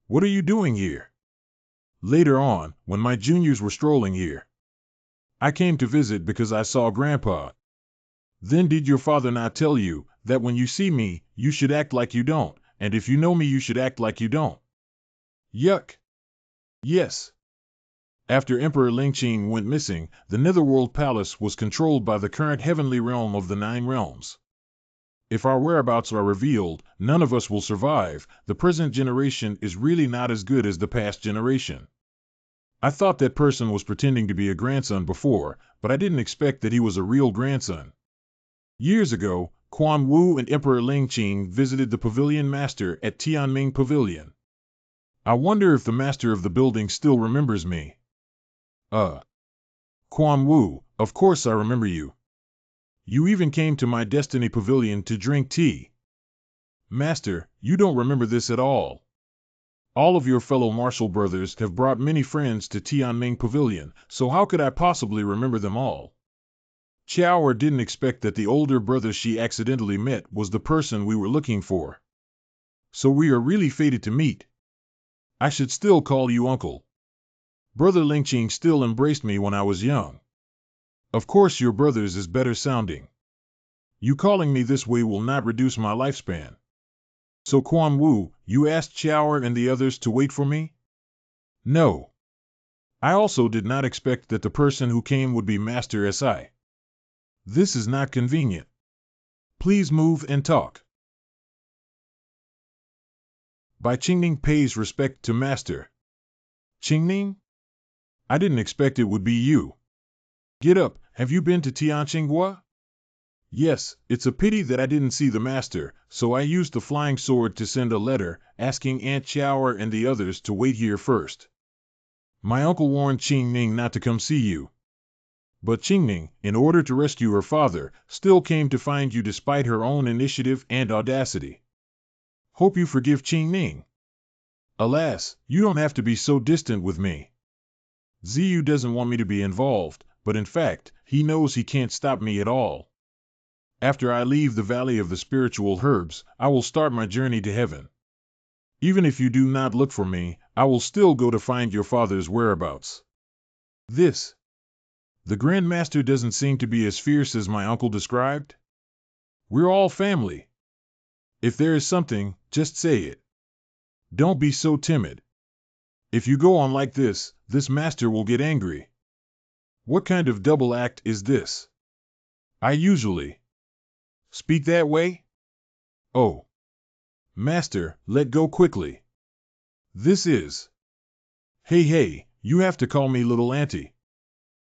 What are you doing here? Later on, when my juniors were strolling here, I came to visit because I saw Grandpa. Then did your father not tell you that when you see me, you should act like you don't, and if you know me you should act like you don't? Yuck. Yes. After Emperor Lingqing went missing, the Netherworld Palace was controlled by the current heavenly realm of the 9 realms. If our whereabouts are revealed, none of us will survive. The present generation is really not as good as the past generation. I thought that person was pretending to be a grandson before, but I didn't expect that he was a real grandson. Years ago, Quan Wu and Emperor Lingqing visited the Pavilion Master at Tianming Pavilion. I wonder if the master of the building still remembers me. Quan Wu, of course I remember you. You even came to my Destiny Pavilion to drink tea. Master, you don't remember this at all. All of your fellow martial brothers have brought many friends to Tianming Pavilion, so how could I possibly remember them all? Qiaoer didn't expect that the older brother she accidentally met was the person we were looking for. So we are really fated to meet. I should still call you uncle. Brother Lingqing still embraced me when I was young. Of course your brother's is better sounding. You calling me this way will not reduce my lifespan. So Quan Wu, you asked Qiaoer and the others to wait for me? No. I also did not expect that the person who came would be Master Si. This is not convenient. Please move and talk. By Qingning pays respect to Master. Qingning? I didn't expect it would be you. Get up, have you been to Tianqinghua? Yes, it's a pity that I didn't see the master, so I used the flying sword to send a letter, asking Aunt Qiaoer and the others to wait here first. My uncle warned Qingning not to come see you. But Qingning, in order to rescue her father, still came to find you despite her own initiative and audacity. Hope you forgive Qingning. Alas, you don't have to be so distant with me. Ziyu doesn't want me to be involved, but in fact, he knows he can't stop me at all. After I leave the Valley of the Spiritual Herbs, I will start my journey to heaven. Even if you do not look for me, I will still go to find your father's whereabouts. The Grand Master doesn't seem to be as fierce as my uncle described. We're all family. If there is something, just say it. Don't be so timid. If you go on like this master will get angry. What kind of double act is this? I usually speak that way? Oh. Master, let go quickly. This is. Hey, you have to call me little auntie.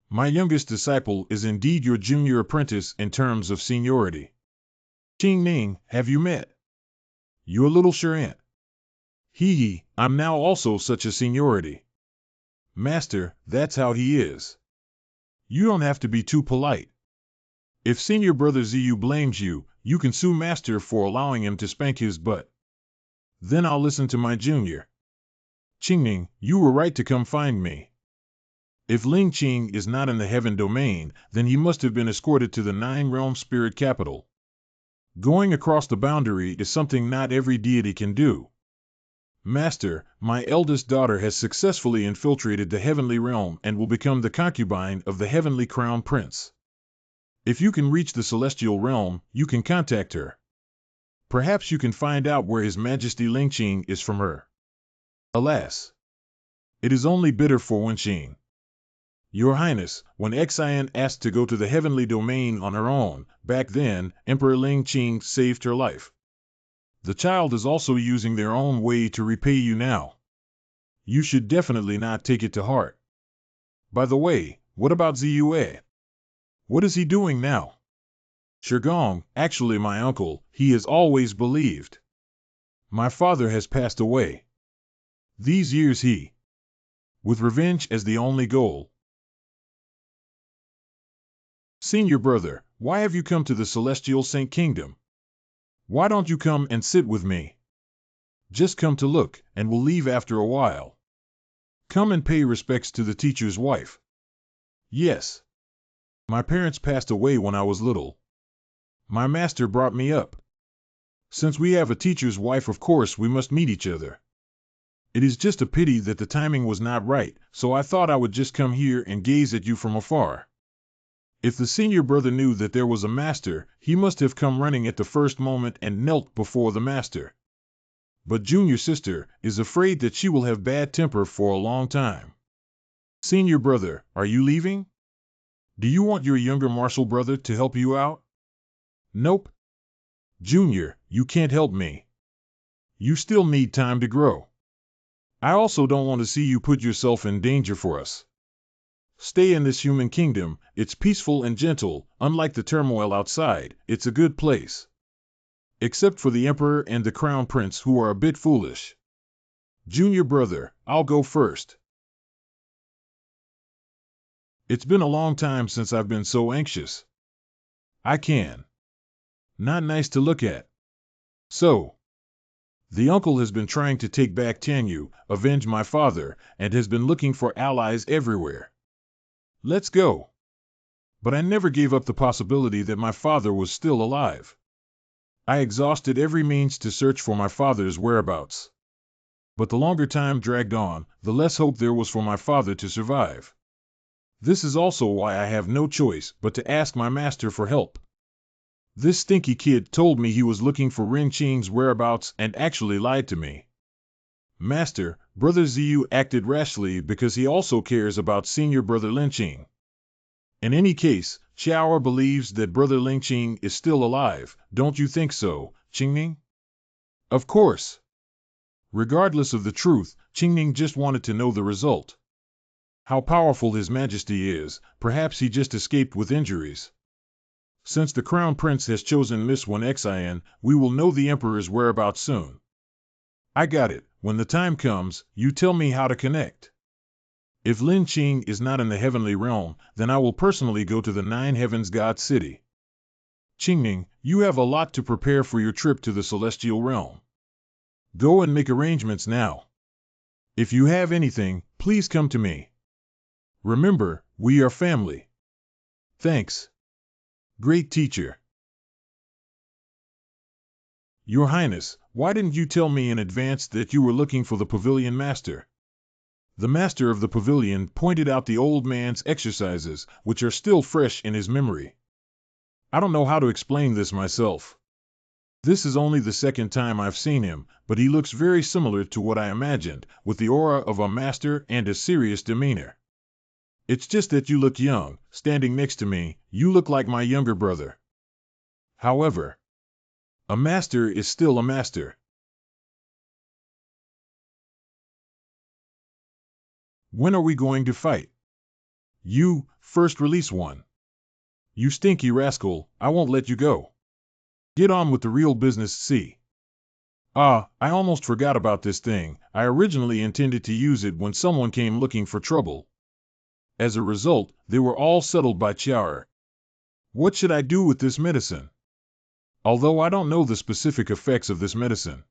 My youngest disciple is indeed your junior apprentice in terms of seniority. Qing, have you met? Your little sure aunt. I'm now also such a seniority. Master, that's how he is. You don't have to be too polite. If senior brother Ziyu blames you, you can sue master for allowing him to spank his butt. Then I'll listen to my junior. Qingning, you were right to come find me. If Ling Qing is not in the heaven domain, then he must have been escorted to the nine-realm spirit capital. Going across the boundary is something not every deity can do. Master, my eldest daughter has successfully infiltrated the heavenly realm and will become the concubine of the heavenly crown prince. If you can reach the celestial realm, you can contact her. Perhaps you can find out where His Majesty Ling Qing is from her. Alas! It is only bitter for Wen Qing. Your Highness, when Xian asked to go to the heavenly domain on her own, back then, Emperor Ling Qing saved her life. The child is also using their own way to repay you now. You should definitely not take it to heart. By the way, what about Ziyue? What is he doing now? Shigong, actually my uncle, he has always believed. My father has passed away. These years with revenge as the only goal. Senior brother, why have you come to the Celestial Saint Kingdom? Why don't you come and sit with me? Just come to look, and we'll leave after a while. Come and pay respects to the teacher's wife. Yes. My parents passed away when I was little. My master brought me up. Since we have a teacher's wife, of course we must meet each other. It is just a pity that the timing was not right, so I thought I would just come here and gaze at you from afar. If the senior brother knew that there was a master, he must have come running at the first moment and knelt before the master. But junior sister is afraid that she will have bad temper for a long time. Senior brother, are you leaving? Do you want your younger martial brother to help you out? Nope. Junior, you can't help me. You still need time to grow. I also don't want to see you put yourself in danger for us. Stay in this human kingdom, it's peaceful and gentle, unlike the turmoil outside, it's a good place. Except for the Emperor and the Crown Prince who are a bit foolish. Junior brother, I'll go first. It's been a long time since I've been so anxious. I can. Not nice to look at. So. The uncle has been trying to take back Tianyu, avenge my father, and has been looking for allies everywhere. Let's go. But I never gave up the possibility that my father was still alive. I exhausted every means to search for my father's whereabouts. But the longer time dragged on, the less hope there was for my father to survive. This is also why I have no choice but to ask my master for help. This stinky kid told me he was looking for Ring Qing's whereabouts and actually lied to me. Master, Brother Ziyu acted rashly because he also cares about senior brother Lin Qing. In any case, Xiaoer believes that brother Ling Qing is still alive, don't you think so, Qingning? Of course. Regardless of the truth, Qingning just wanted to know the result. How powerful His Majesty is, perhaps he just escaped with injuries. Since the Crown Prince has chosen Miss Wen Xian, we will know the Emperor's whereabouts soon. I got it. When the time comes, you tell me how to connect. If Lin Qing is not in the heavenly realm, then I will personally go to the Nine Heavens God City. Qingning, you have a lot to prepare for your trip to the celestial realm. Go and make arrangements now. If you have anything, please come to me. Remember, we are family. Thanks. Great teacher. Your Highness, why didn't you tell me in advance that you were looking for the pavilion master? The master of the pavilion pointed out the old man's exercises, which are still fresh in his memory. I don't know how to explain this myself. This is only the second time I've seen him, but he looks very similar to what I imagined, with the aura of a master and a serious demeanor. It's just that you look young, standing next to me, you look like my younger brother. However, a master is still a master. When are we going to fight? You, first release one. You stinky rascal, I won't let you go. Get on with the real business, see. I almost forgot about this thing. I originally intended to use it when someone came looking for trouble. As a result, they were all settled by Chiara. What should I do with this medicine? Although I don't know the specific effects of this medicine.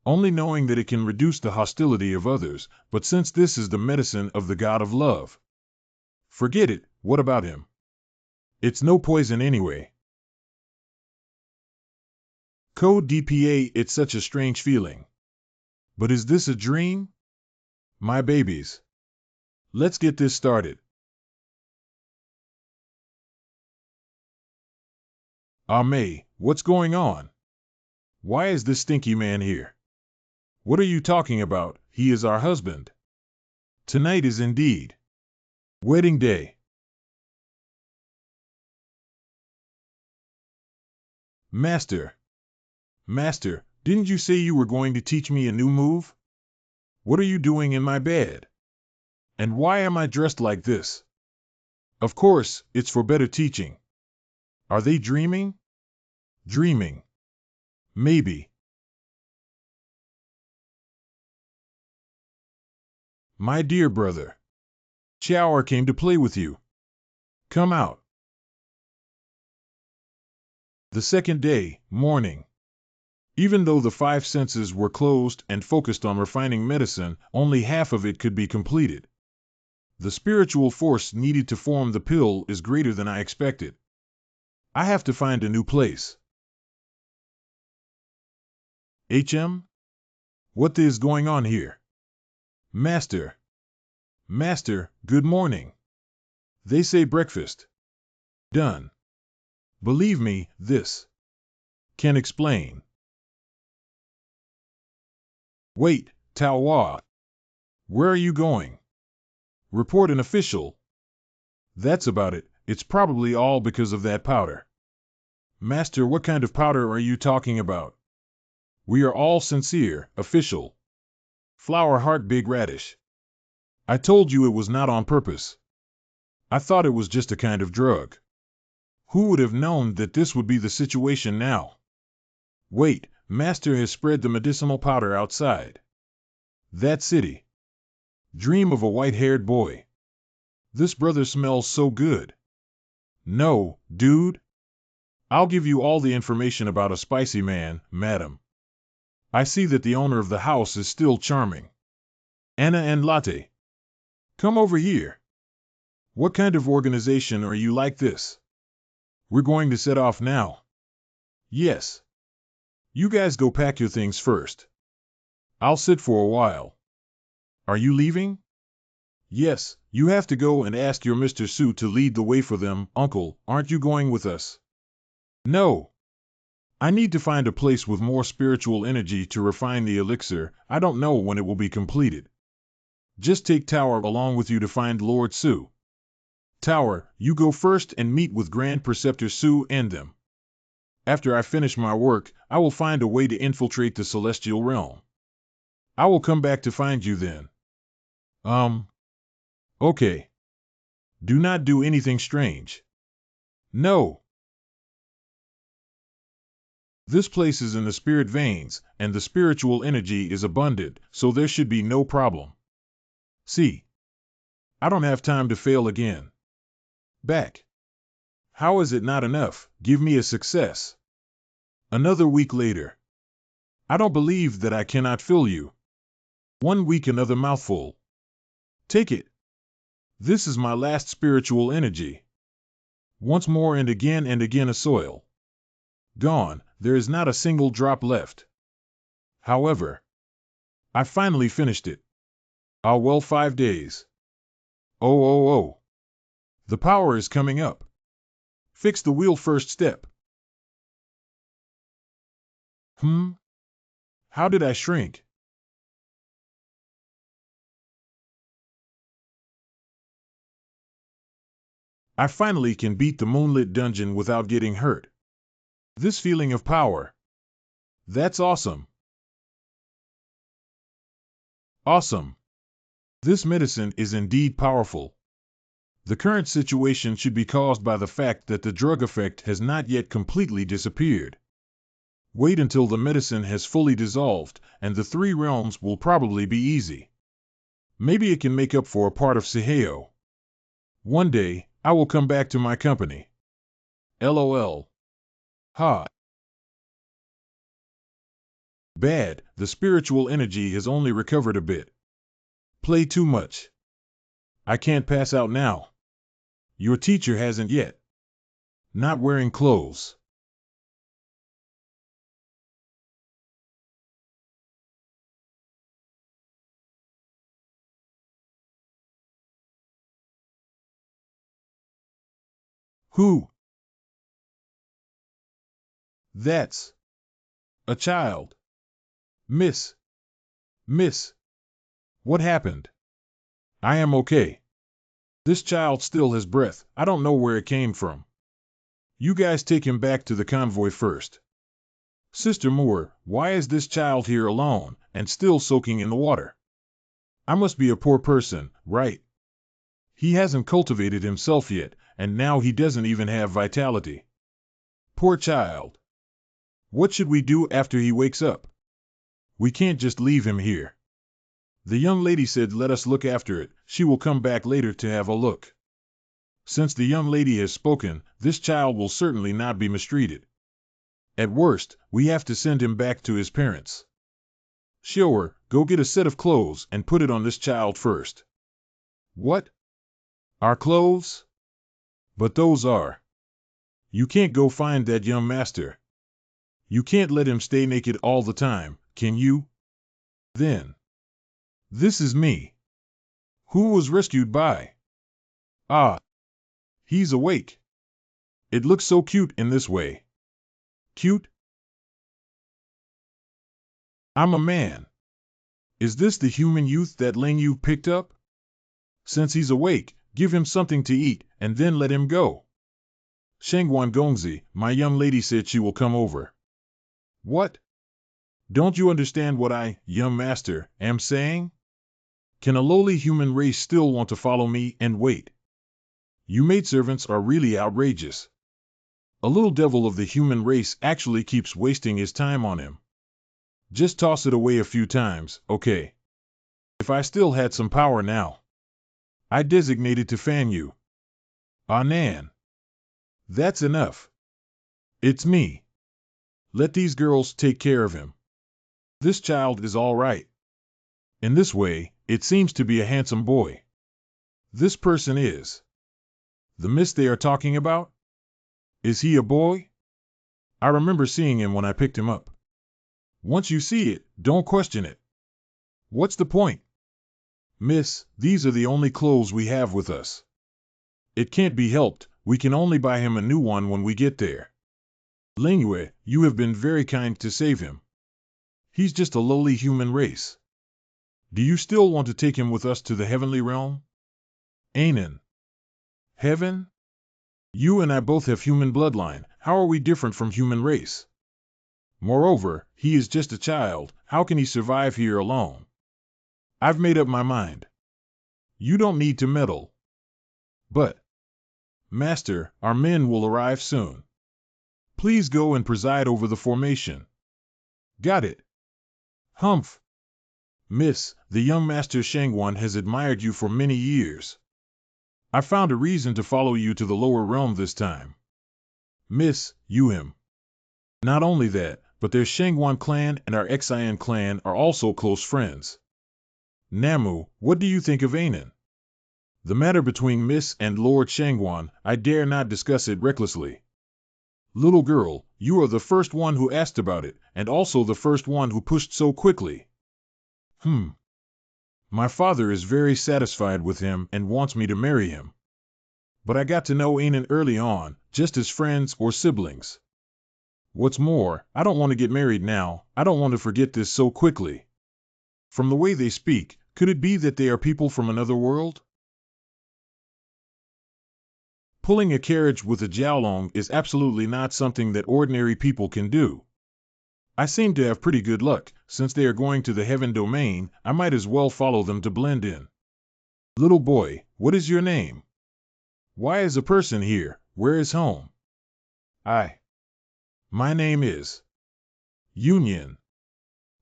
Only knowing that it can reduce the hostility of others, but since this is the medicine of the god of love. Forget it, what about him? It's no poison anyway. Code DPA, it's such a strange feeling. But is this a dream? My babies. Let's get this started. May, what's going on? Why is this stinky man here? What are you talking about? He is our husband. Tonight is indeed wedding day. Master, didn't you say you were going to teach me a new move? What are you doing in my bed? And why am I dressed like this? Of course, it's for better teaching. Are they dreaming? Dreaming. Maybe. My dear brother, Chiara came to play with you. Come out. The second day, morning. Even though the 5 senses were closed and focused on refining medicine, only half of it could be completed. The spiritual force needed to form the pill is greater than I expected. I have to find a new place. What is going on here? Master, good morning. They say breakfast. Done. Believe me, this can explain. Wait, Tawa. Where are you going? Report an official. That's about it. It's probably all because of that powder. Master, what kind of powder are you talking about? We are all sincere, official. Flower heart big radish. I told you it was not on purpose. I thought it was just a kind of drug. Who would have known that this would be the situation now? Wait, Master has spread the medicinal powder outside. That city. Dream of a white-haired boy. This brother smells so good. No, dude. I'll give you all the information about a spicy man, madam. I see that the owner of the house is still charming. Anna and Latte. Come over here. What kind of organization are you like this? We're going to set off now. Yes. You guys go pack your things first. I'll sit for a while. Are you leaving? Yes, you have to go and ask your Mr. Sue to lead the way for them. Uncle, aren't you going with us? No. I need to find a place with more spiritual energy to refine the elixir. I don't know when it will be completed. Just take Tower along with you to find Lord Sue. Tower, you go first and meet with Grand Preceptor Sue and them. After I finish my work, I will find a way to infiltrate the celestial realm. I will come back to find you then. Okay. Do not do anything strange. No. This place is in the spirit veins, and the spiritual energy is abundant, so there should be no problem. See. I don't have time to fail again. Back. How is it not enough? Give me a success. Another week later. I don't believe that I cannot fill you. 1 week, another mouthful. Take it. This is my last spiritual energy. Once more and again a soil. Gone, there is not a single drop left. However, I finally finished it. Ah, well, 5 days. Oh. The power is coming up. Fix the wheel first step. How did I shrink? I finally can beat the moonlit dungeon without getting hurt. This feeling of power. That's awesome. Awesome. This medicine is indeed powerful. The current situation should be caused by the fact that the drug effect has not yet completely disappeared. Wait until the medicine has fully dissolved, and the 3 realms will probably be easy. Maybe it can make up for a part of Siheo. One day, I will come back to my company. LOL. Ha. Bad, the spiritual energy has only recovered a bit. Play too much. I can't pass out now. Your teacher hasn't yet. Not wearing clothes. Who? That's a child. Miss. What happened? I am okay. This child still has breath. I don't know where it came from. You guys take him back to the convoy first. Sister Moore, why is this child here alone and still soaking in the water? I must be a poor person, right? He hasn't cultivated himself yet, and now he doesn't even have vitality. Poor child. What should we do after he wakes up? We can't just leave him here. The young lady said let us look after it. She will come back later to have a look. Since the young lady has spoken, this child will certainly not be mistreated. At worst, we have to send him back to his parents. Shower, go get a set of clothes and put it on this child first. What? Our clothes? But those are. You can't go find that young master. You can't let him stay naked all the time, can you? Then. This is me. Who was rescued by? Ah. He's awake. It looks so cute in this way. Cute? I'm a man. Is this the human youth that Ling Yu picked up? Since he's awake, give him something to eat, and then let him go. Shengguan Gongzi, my young lady said she will come over. What? Don't you understand what I, young master, am saying? Can a lowly human race still want to follow me and wait? You maidservants are really outrageous. A little devil of the human race actually keeps wasting his time on him. Just toss it away a few times, okay? If I still had some power now, I designated to fan you. Ah, Nan. That's enough. It's me. Let these girls take care of him. This child is all right. In this way, it seems to be a handsome boy. This person is. The miss they are talking about? Is he a boy? I remember seeing him when I picked him up. Once you see it, don't question it. What's the point? Miss, these are the only clothes we have with us. It can't be helped, we can only buy him a new one when we get there. Lingyue, you have been very kind to save him. He's just a lowly human race. Do you still want to take him with us to the heavenly realm? Ainen. Heaven? You and I both have human bloodline, how are we different from human race? Moreover, he is just a child, how can he survive here alone? I've made up my mind. You don't need to meddle. But, Master, our men will arrive soon. Please go and preside over the formation. Got it. Humph. Miss, the young Master Shangguan has admired you for many years. I found a reason to follow you to the lower realm this time. Miss, you him. Not only that, but their Shangguan clan and our Xian clan are also close friends. Namu, what do you think of Ainen? The matter between Miss and Lord Shangwan, I dare not discuss it recklessly. Little girl, you are the first one who asked about it, and also the first one who pushed so quickly. My father is very satisfied with him and wants me to marry him. But I got to know Anan early on, just as friends or siblings. What's more, I don't want to get married now. I don't want to forget this so quickly. From the way they speak, could it be that they are people from another world? Pulling a carriage with a jiaolong is absolutely not something that ordinary people can do. I seem to have pretty good luck. Since they are going to the heaven domain, I might as well follow them to blend in. Little boy, what is your name? Why is a person here? Where is home? My name is Union.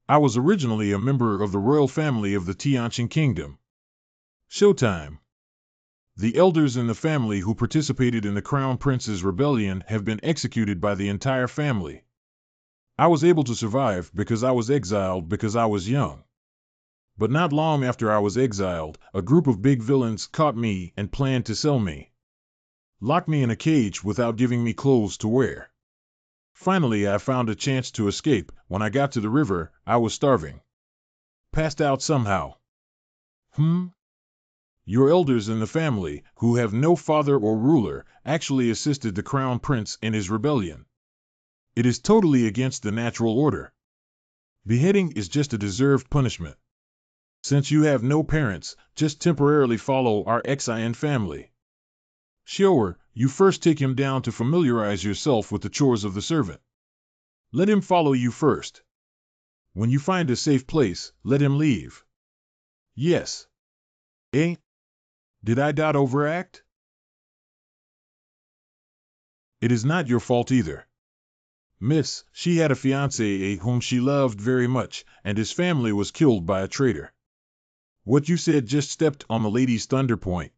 I was originally a member of the royal family of the Tianqing Kingdom. Showtime. The elders in the family who participated in the Crown Prince's rebellion have been executed by the entire family. I was able to survive because I was exiled because I was young. But not long after I was exiled, a group of big villains caught me and planned to sell me. Locked me in a cage without giving me clothes to wear. Finally, I found a chance to escape. When I got to the river, I was starving. Passed out somehow. Your elders in the family, who have no father or ruler, actually assisted the crown prince in his rebellion. It is totally against the natural order. Beheading is just a deserved punishment. Since you have no parents, just temporarily follow our Xin family. Shower, you first take him down to familiarize yourself with the chores of the servant. Let him follow you first. When you find a safe place, let him leave. Yes. Did I overact? It is not your fault either. Miss, she had a fiancé whom she loved very much, and his family was killed by a traitor. What you said just stepped on the lady's thunder point.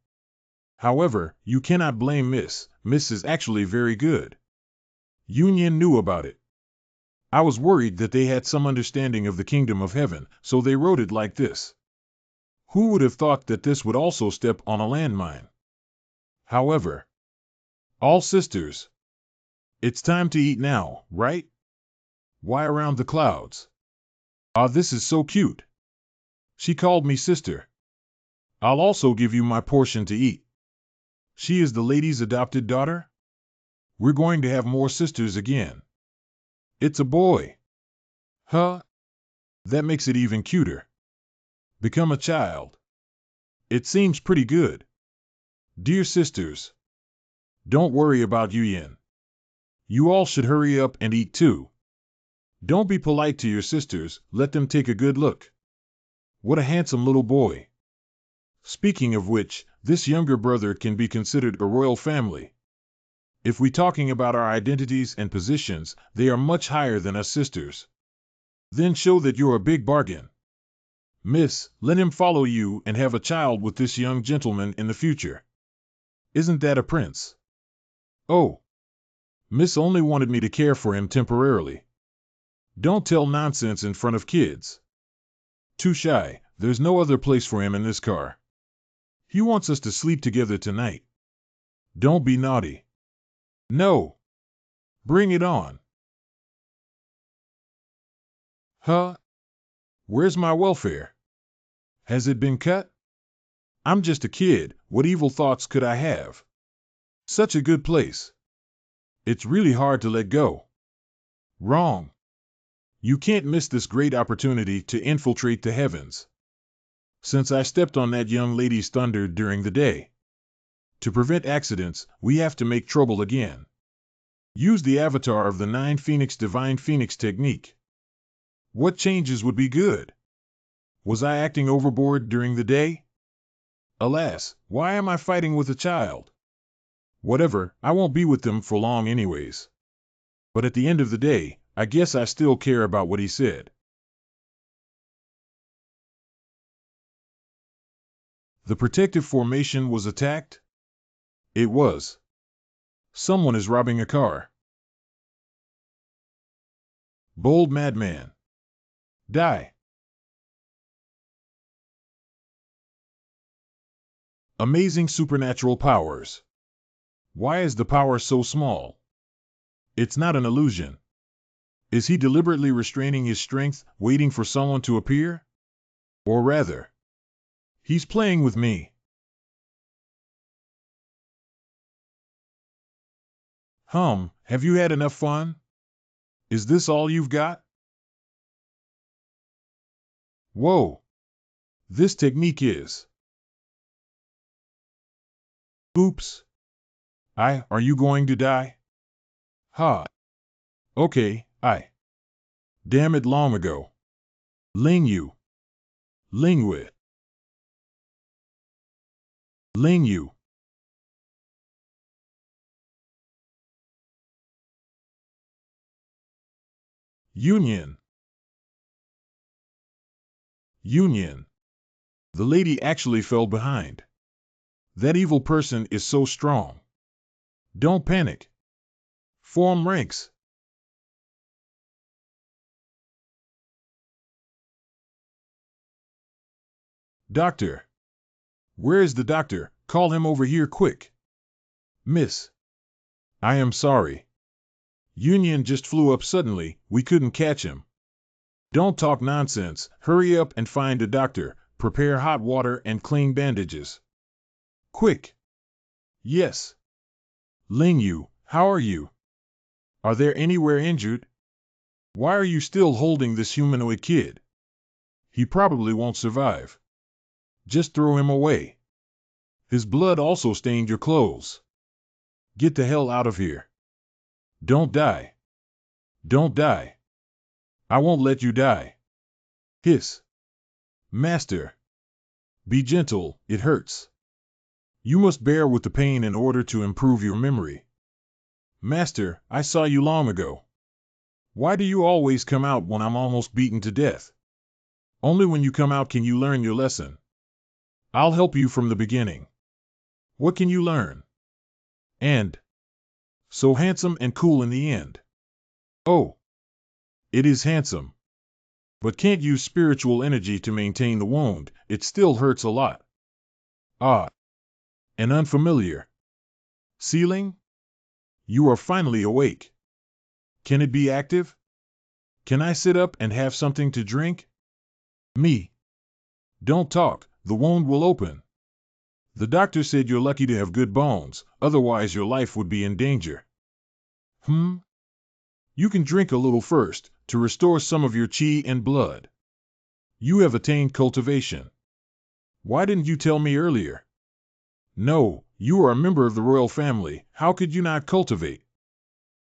However, you cannot blame Miss. Miss is actually very good. Union knew about it. I was worried that they had some understanding of the kingdom of heaven, so they wrote it like this. Who would have thought that this would also step on a landmine? However, all sisters. It's time to eat now, right? Why around the clouds? Ah, this is so cute. She called me sister. I'll also give you my portion to eat. She is the lady's adopted daughter? We're going to have more sisters again. It's a boy. Huh? That makes it even cuter. Become a child. It seems pretty good. Dear sisters. Don't worry about Yuyin. You all should hurry up and eat too. Don't be polite to your sisters, let them take a good look. What a handsome little boy. Speaking of which, this younger brother can be considered a royal family. If we're talking about our identities and positions, they are much higher than us sisters. Then show that you're a big bargain. Miss, let him follow you and have a child with this young gentleman in the future. Isn't that a prince? Oh. Miss only wanted me to care for him temporarily. Don't tell nonsense in front of kids. Too shy, there's no other place for him in this car. He wants us to sleep together tonight. Don't be naughty. No. Bring it on. Huh? Where's my welfare? Has it been cut? I'm just a kid, what evil thoughts could I have? Such a good place. It's really hard to let go. Wrong. You can't miss this great opportunity to infiltrate the heavens. Since I stepped on that young lady's thunder during the day. To prevent accidents, we have to make trouble again. Use the avatar of the 9 Phoenix Divine Phoenix technique. What changes would be good? Was I acting overboard during the day? Alas, why am I fighting with a child? Whatever, I won't be with them for long anyways. But at the end of the day, I guess I still care about what he said. The protective formation was attacked? It was. Someone is robbing a car. Bold madman. Die. Amazing supernatural powers. Why is the power so small? It's not an illusion. Is he deliberately restraining his strength, waiting for someone to appear? Or rather, he's playing with me. Have you had enough fun? Is this all you've got? Whoa. This technique is. Oops. Are you going to die? Ha. Okay, Damn it long ago. Ling you. Ling with. Ling you. Union. Union. The lady actually fell behind. That evil person is so strong. Don't panic. Form ranks. Doctor. Where is the doctor? Call him over here quick. Miss. I am sorry. Union just flew up suddenly, we couldn't catch him. Don't talk nonsense, hurry up and find a doctor, prepare hot water and clean bandages. Quick. Yes. Ling Yu, how are you? Are there anywhere injured? Why are you still holding this humanoid kid? He probably won't survive. Just throw him away. His blood also stained your clothes. Get the hell out of here. Don't die. Don't die. I won't let you die. Hiss. Master. Be gentle, it hurts. You must bear with the pain in order to improve your memory. Master, I saw you long ago. Why do you always come out when I'm almost beaten to death? Only when you come out can you learn your lesson. I'll help you from the beginning. What can you learn? And so handsome and cool in the end. Oh, it is handsome. But can't use spiritual energy to maintain the wound, it still hurts a lot. Ah, an unfamiliar ceiling? You are finally awake. Can it be active? Can I sit up and have something to drink? Me. Don't talk, the wound will open. The doctor said you're lucky to have good bones, otherwise your life would be in danger. You can drink a little first, to restore some of your chi and blood. You have attained cultivation. Why didn't you tell me earlier? No, you are a member of the royal family, how could you not cultivate?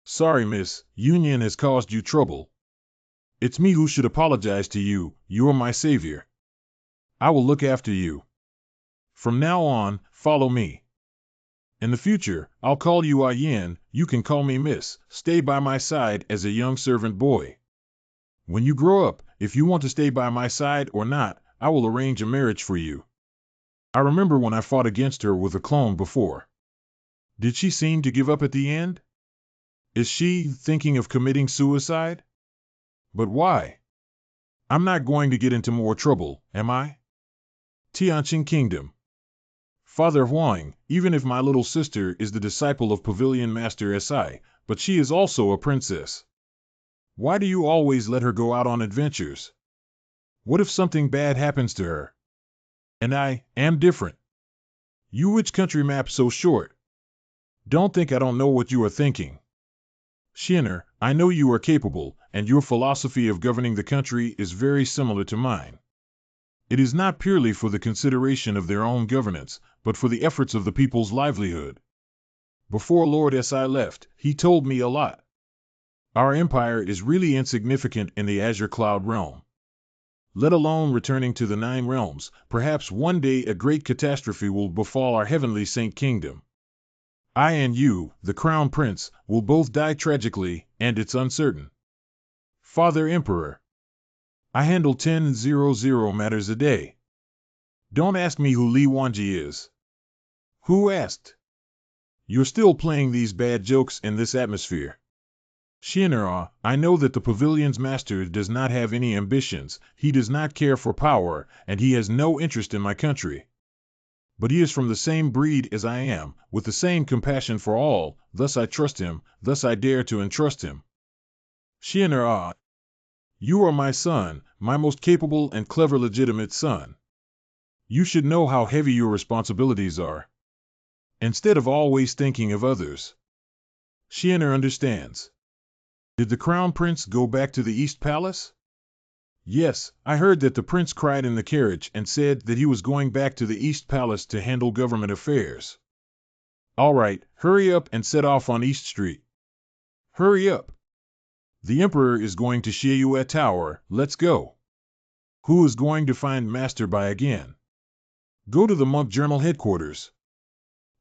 Sorry, miss, Union has caused you trouble. It's me who should apologize to you, you are my savior. I will look after you. From now on, follow me. In the future, I'll call you Yin, you can call me Miss, stay by my side as a young servant boy. When you grow up, if you want to stay by my side or not, I will arrange a marriage for you. I remember when I fought against her with a clone before. Did she seem to give up at the end? Is she thinking of committing suicide? But why? I'm not going to get into more trouble, am I? Tianqing Kingdom. Father Huang, even if my little sister is the disciple of Pavilion Master Si, but she is also a princess. Why do you always let her go out on adventures? What if something bad happens to her? And I am different. You which country map so short? Don't think I don't know what you are thinking. Xiner, I know you are capable, and your philosophy of governing the country is very similar to mine. It is not purely for the consideration of their own governance, but for the efforts of the people's livelihood. Before Lord Si left, he told me a lot. Our empire is really insignificant in the Azure Cloud realm. Let alone returning to the 9 realms, perhaps one day a great catastrophe will befall our heavenly Saint Kingdom. I and you, the Crown Prince, will both die tragically, and it's uncertain. Father Emperor. I handle 10,000 matters a day. Don't ask me who Li Wanji is. Who asked? You're still playing these bad jokes in this atmosphere. Shinra, I know that the pavilion's master does not have any ambitions, he does not care for power, and he has no interest in my country. But he is from the same breed as I am, with the same compassion for all, thus I trust him, thus I dare to entrust him. Shien'er, you are my son, my most capable and clever legitimate son. You should know how heavy your responsibilities are. Instead of always thinking of others. Shien'er understands. Did the crown prince go back to the East Palace? Yes, I heard that the prince cried in the carriage and said that he was going back to the East Palace to handle government affairs. All right, hurry up and set off on East Street. Hurry up. The Emperor is going to Shiyue Tower, let's go. Who is going to find Master Bai again? Go to the monk journal headquarters.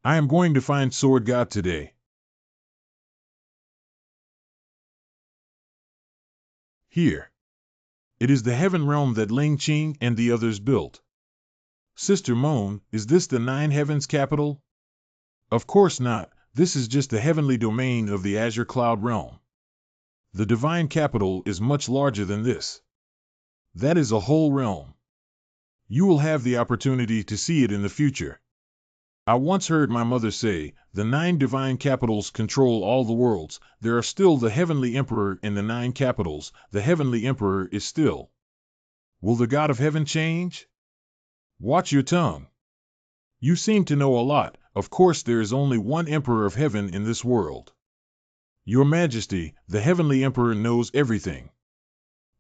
I am going to find Sword God today. Here. It is the heaven realm that Ling Qing and the others built. Sister Moan, is this the Nine Heavens capital? Of course not, this is just the heavenly domain of the Azure Cloud realm. The divine capital is much larger than this. That is a whole realm. You will have the opportunity to see it in the future. I once heard my mother say, the 9 divine capitals control all the worlds. There are still the heavenly emperor in the 9 capitals. The heavenly emperor is still. Will the God of heaven change? Watch your tongue. You seem to know a lot. Of course there is only one emperor of heaven in this world. Your Majesty, the heavenly emperor knows everything.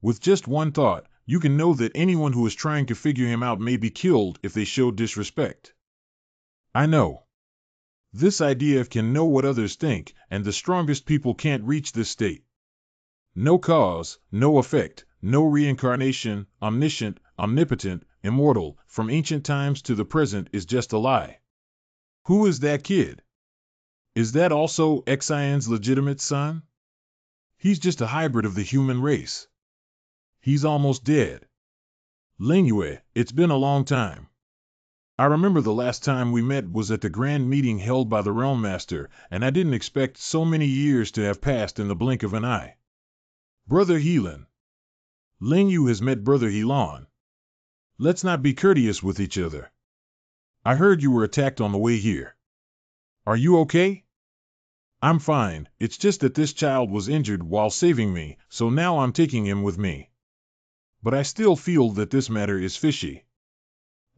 With just one thought, you can know that anyone who is trying to figure him out may be killed if they show disrespect. I know. This idea can know what others think, and the strongest people can't reach this state. No cause, no effect, no reincarnation, omniscient, omnipotent, immortal, from ancient times to the present is just a lie. Who is that kid? Is that also Xian's legitimate son? He's just a hybrid of the human race. He's almost dead. Lingyue, it's been a long time. I remember the last time we met was at the grand meeting held by the Realm Master, and I didn't expect so many years to have passed in the blink of an eye. Brother Helan. Lingyu has met Brother Helan. Let's not be courteous with each other. I heard you were attacked on the way here. Are you okay? I'm fine, it's just that this child was injured while saving me, so now I'm taking him with me. But I still feel that this matter is fishy.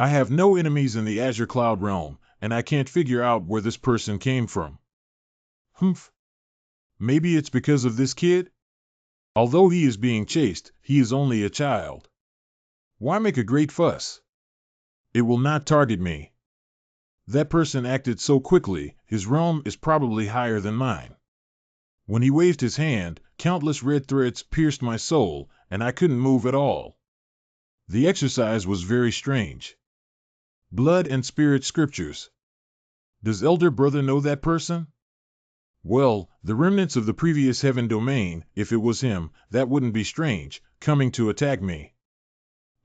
I have no enemies in the Azure Cloud realm, and I can't figure out where this person came from. Humph. Maybe it's because of this kid? Although he is being chased, he is only a child. Why make a great fuss? It will not target me. That person acted so quickly, his realm is probably higher than mine. When he waved his hand, countless red threads pierced my soul, and I couldn't move at all. The exercise was very strange. Blood and Spirit Scriptures. Does Elder Brother know that person? Well, the remnants of the previous heaven domain, if it was him, that wouldn't be strange, coming to attack me.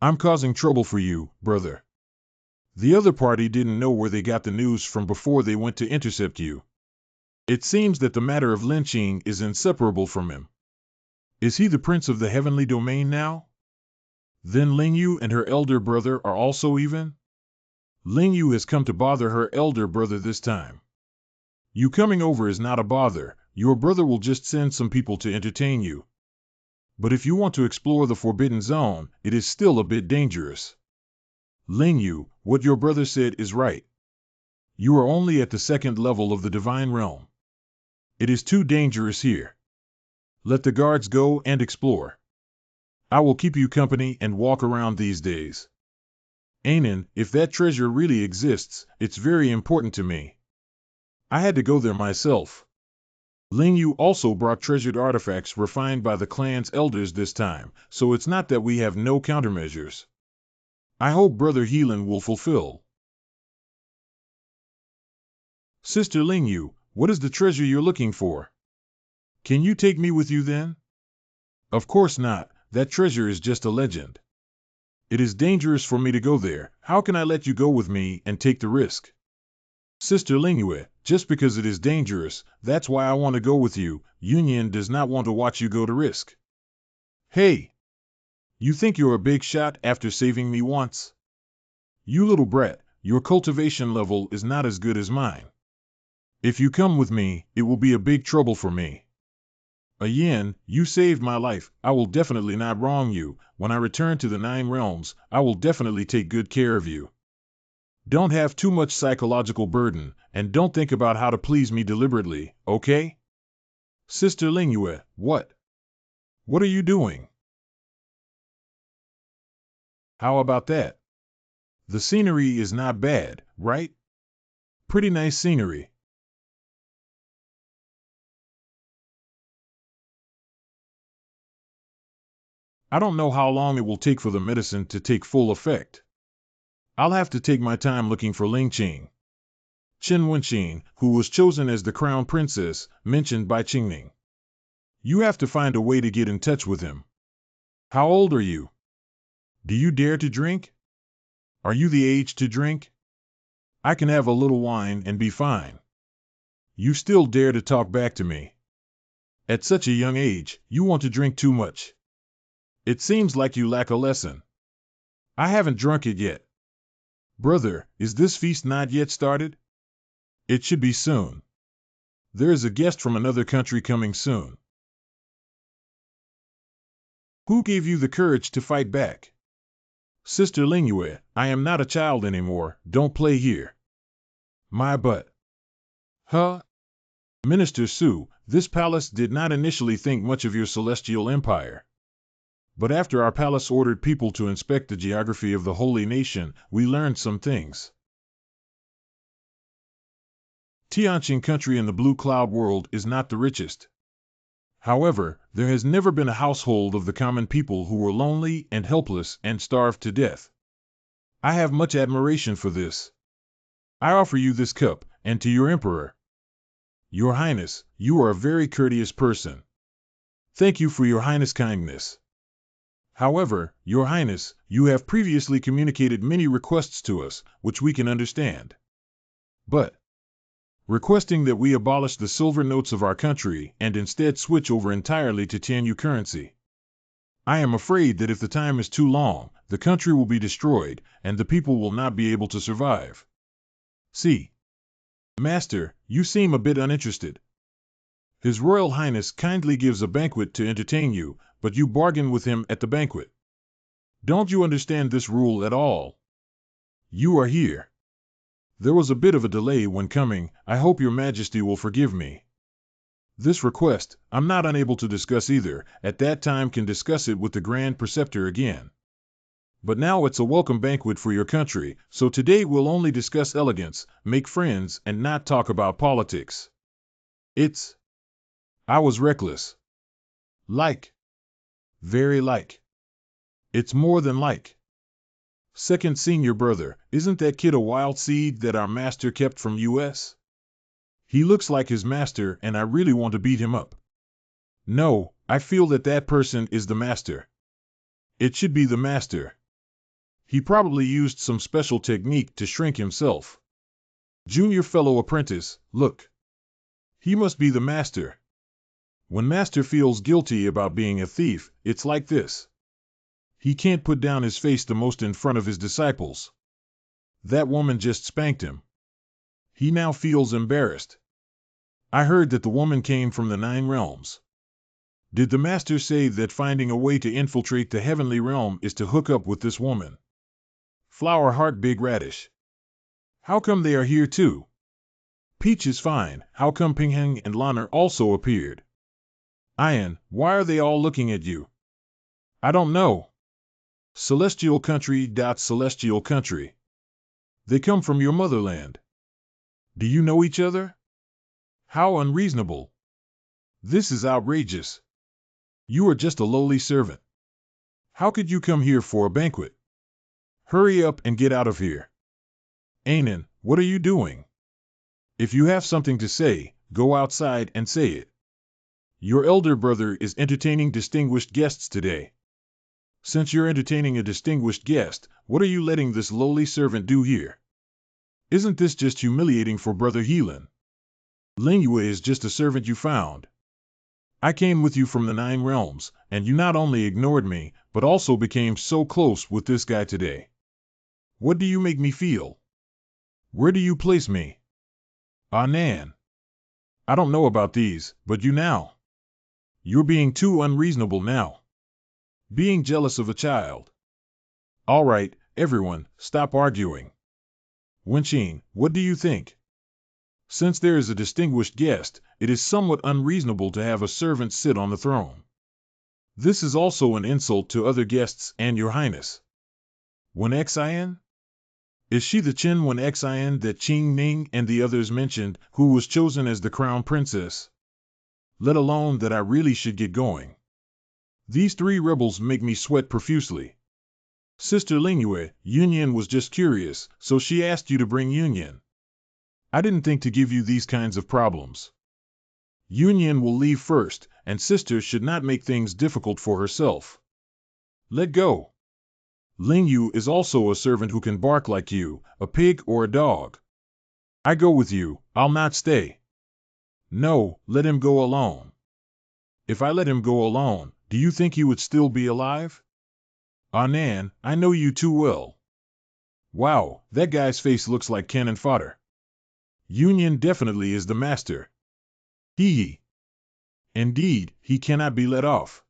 I'm causing trouble for you, brother. The other party didn't know where they got the news from before they went to intercept you. It seems that the matter of lynching is inseparable from him. Is he the prince of the heavenly domain now? Then Lingyu and her elder brother are also even? Lingyu has come to bother her elder brother this time. You coming over is not a bother, your brother will just send some people to entertain you. But if you want to explore the Forbidden Zone, it is still a bit dangerous. Lingyu, what your brother said is right. You are only at the 2nd level of the Divine Realm. It is too dangerous here. Let the guards go and explore. I will keep you company and walk around these days. Anan, if that treasure really exists, it's very important to me. I had to go there myself. Lingyu also brought treasured artifacts refined by the clan's elders this time, so it's not that we have no countermeasures. I hope Brother Helan will fulfill. Sister Lingyu, what is the treasure you're looking for? Can you take me with you then? Of course not, that treasure is just a legend. It is dangerous for me to go there, how can I let you go with me and take the risk? Sister Lingyu, just because it is dangerous, that's why I want to go with you. Union does not want to watch you go to risk. Hey! You think you're a big shot after saving me once? You little brat, your cultivation level is not as good as mine. If you come with me, it will be a big trouble for me. Yin, you saved my life. I will definitely not wrong you. When I return to the Nine Realms, I will definitely take good care of you. Don't have too much psychological burden, and don't think about how to please me deliberately, okay? Sister Lingyue, what? What are you doing? How about that? The scenery is not bad, right? Pretty nice scenery. I don't know how long it will take for the medicine to take full effect. I'll have to take my time looking for Ling Qing. Chen Wenqing, who was chosen as the crown princess, mentioned by Qingning. You have to find a way to get in touch with him. How old are you? Do you dare to drink? Are you the age to drink? I can have a little wine and be fine. You still dare to talk back to me. At such a young age, you want to drink too much. It seems like you lack a lesson. I haven't drunk it yet. Brother, is this feast not yet started? It should be soon. There is a guest from another country coming soon. Who gave you the courage to fight back? Sister Lingyue, I am not a child anymore, don't play here. My butt. Huh? Minister Su, this palace did not initially think much of your celestial empire. But after our palace ordered people to inspect the geography of the holy nation, we learned some things. Tianqing country in the blue cloud world is not the richest. However, there has never been a household of the common people who were lonely and helpless and starved to death. I have much admiration for this. I offer you this cup, and to your emperor. Your Highness, you are a very courteous person. Thank you for your Highness' kindness. However, Your Highness, you have previously communicated many requests to us, which we can understand. But, requesting that we abolish the silver notes of our country and instead switch over entirely to Tianyu currency. I am afraid that if the time is too long, the country will be destroyed, and the people will not be able to survive. See. Master, you seem a bit uninterested. His Royal Highness kindly gives a banquet to entertain you, but you bargain with him at the banquet. Don't you understand this rule at all? You are here. There was a bit of a delay when coming, I hope your Majesty will forgive me. This request, I'm not unable to discuss either, at that time can discuss it with the Grand Preceptor again. But now it's a welcome banquet for your country, so today we'll only discuss elegance, make friends, and not talk about politics. I was reckless. Very like. It's more than like. Second senior brother, isn't that kid a wild seed that our master kept from US? He looks like his master and I really want to beat him up. No, I feel that that person is the master. It should be the master. He probably used some special technique to shrink himself. Junior fellow apprentice, look. He must be the master. When master feels guilty about being a thief, it's like this. He can't put down his face the most in front of his disciples. That woman just spanked him. He now feels embarrassed. I heard that the woman came from the Nine Realms. Did the master say that finding a way to infiltrate the heavenly realm is to hook up with this woman? Flower Heart Big Radish. How come they are here too? Peach is fine, how come Pingheng and Lanner also appeared? Ian, why are they all looking at you? I don't know. Celestial country. Celestial country. They come from your motherland. Do you know each other? How unreasonable. This is outrageous. You are just a lowly servant. How could you come here for a banquet? Hurry up and get out of here. Anan, what are you doing? If you have something to say, go outside and say it. Your elder brother is entertaining distinguished guests today. Since you're entertaining a distinguished guest, what are you letting this lowly servant do here? Isn't this just humiliating for Brother Heelan? Lingyue is just a servant you found. I came with you from the Nine Realms, and you not only ignored me, but also became so close with this guy today. What do you make me feel? Where do you place me? Ah, Nan. I don't know about these, but you now. You're being too unreasonable now. Being jealous of a child. All right, everyone, stop arguing. Wenqing, what do you think? Since there is a distinguished guest, it is somewhat unreasonable to have a servant sit on the throne. This is also an insult to other guests and your highness. Wen Xian? Is she the Chen Wen Xian that Qing Ning and the others mentioned, who was chosen as the crown princess? Let alone that I really should get going. These three rebels make me sweat profusely. Sister Lingyue, Yunyan was just curious, so she asked you to bring Yunyan. I didn't think to give you these kinds of problems. Yunyan will leave first, and sister should not make things difficult for herself. Let go. Lingyu is also a servant who can bark like you, a pig or a dog. I go with you, I'll not stay. No, let him go alone. If I let him go alone, do you think he would still be alive? Ah, Nan, I know you too well. Wow, that guy's face looks like cannon fodder. Yunyan definitely is the master. Hee. Indeed, he cannot be let off.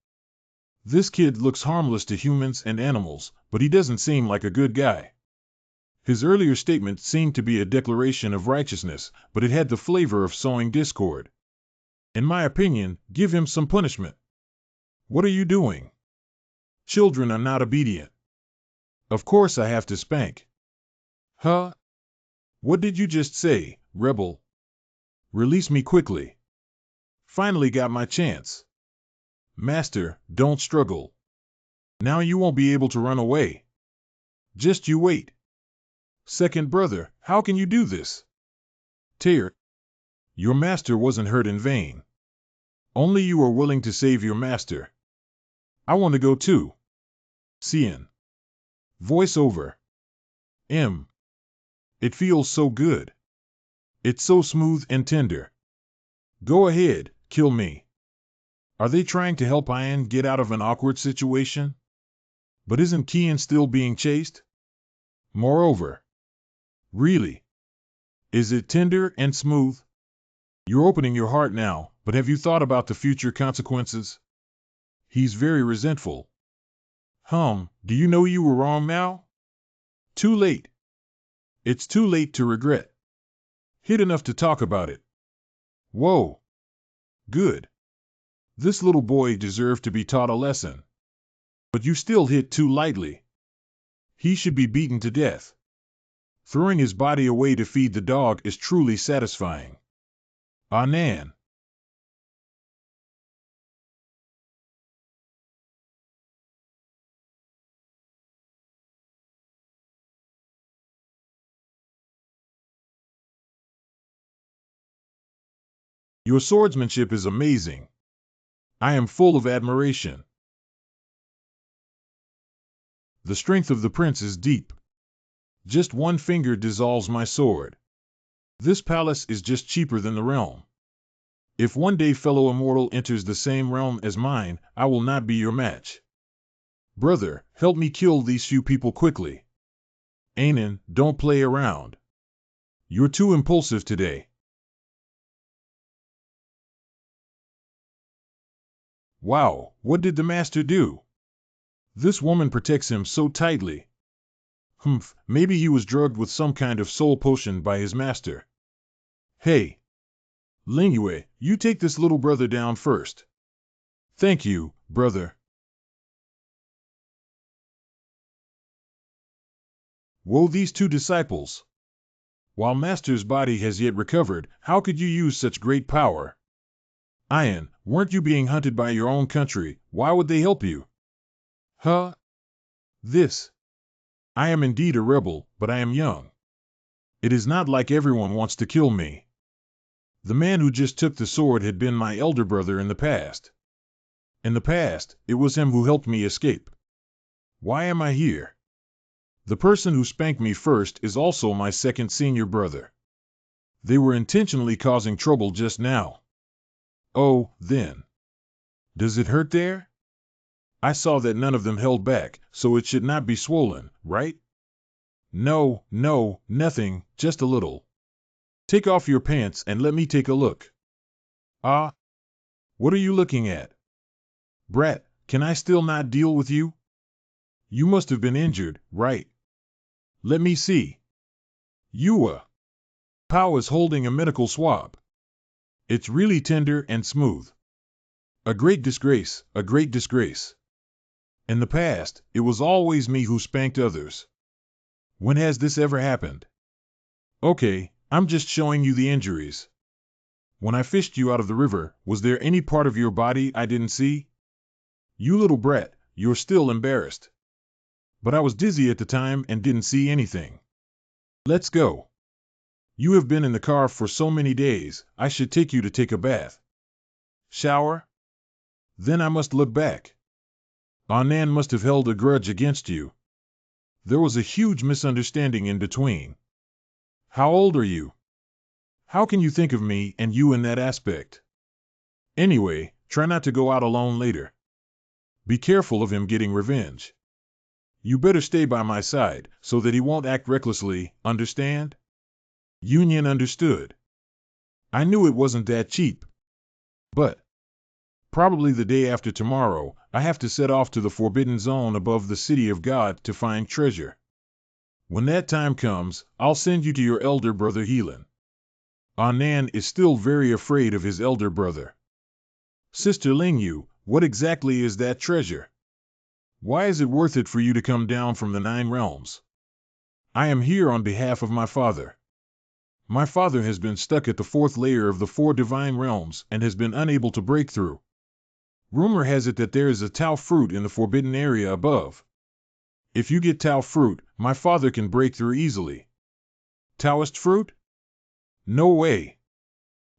This kid looks harmless to humans and animals, but he doesn't seem like a good guy. His earlier statement seemed to be a declaration of righteousness, but it had the flavor of sowing discord. In my opinion, give him some punishment. What are you doing? Children are not obedient. Of course I have to spank. Huh? What did you just say, rebel? Release me quickly. Finally got my chance. Master, don't struggle. Now you won't be able to run away. Just you wait. Second brother, how can you do this? Tear, your master wasn't hurt in vain. Only you are willing to save your master. I want to go too. Cian. Voice over. M. It feels so good. It's so smooth and tender. Go ahead, kill me. Are they trying to help Ian get out of an awkward situation? But isn't Kian still being chased? Moreover. Really? Is it tender and smooth? You're opening your heart now, but have you thought about the future consequences? He's very resentful. Do you know you were wrong now? Too late. It's too late to regret. Hit enough to talk about it. Whoa. Good. This little boy deserved to be taught a lesson. But you still hit too lightly. He should be beaten to death. Throwing his body away to feed the dog is truly satisfying. Ah, Nan. Your swordsmanship is amazing. I am full of admiration. The strength of the prince is deep. Just one finger dissolves my sword. This palace is just cheaper than the realm. If one day fellow immortal enters the same realm as mine, I will not be your match. Brother, help me kill these few people quickly. Anan, don't play around. You're too impulsive today. Wow, what did the master do? This woman protects him so tightly. Maybe he was drugged with some kind of soul potion by his master. Hey. Lingyue, you take this little brother down first. Thank you, brother. Woe these two disciples. While master's body has yet recovered, how could you use such great power? Ian, weren't you being hunted by your own country? Why would they help you? This. I am indeed a rebel, but I am young. It is not like everyone wants to kill me. The man who just took the sword had been my elder brother in the past. In the past, it was him who helped me escape. Why am I here? The person who spanked me first is also my second senior brother. They were intentionally causing trouble just now. Oh, then. Does it hurt there? I saw that none of them held back, so it should not be swollen, right? No, no, nothing, just a little. Take off your pants and let me take a look. Ah, what are you looking at? Brat, can I still not deal with you? You must have been injured, right? Let me see. Pow is holding a medical swab. It's really tender and smooth. A great disgrace, a great disgrace. In the past, it was always me who spanked others. When has this ever happened? Okay, I'm just showing you the injuries. When I fished you out of the river, was there any part of your body I didn't see? You little brat, you're still embarrassed. But I was dizzy at the time and didn't see anything. Let's go. You have been in the car for so many days, I should take you to take a bath. Shower? Then I must look back. Nan must have held a grudge against you. There was a huge misunderstanding in between. How old are you? How can you think of me and you in that aspect? Anyway, try not to go out alone later. Be careful of him getting revenge. You better stay by my side, so that he won't act recklessly, understand? Union understood. I knew it wasn't that cheap. But probably the day after tomorrow, I have to set off to the Forbidden Zone above the City of God to find treasure. When that time comes, I'll send you to your elder brother Helan. Nan is still very afraid of his elder brother. Sister Lingyu, what exactly is that treasure? Why is it worth it for you to come down from the 9 realms? I am here on behalf of my father. My father has been stuck at the 4th layer of the 4 divine realms and has been unable to break through. Rumor has it that there is a Tao fruit in the forbidden area above. If you get Tao fruit, my father can break through easily. Taoist fruit? No way.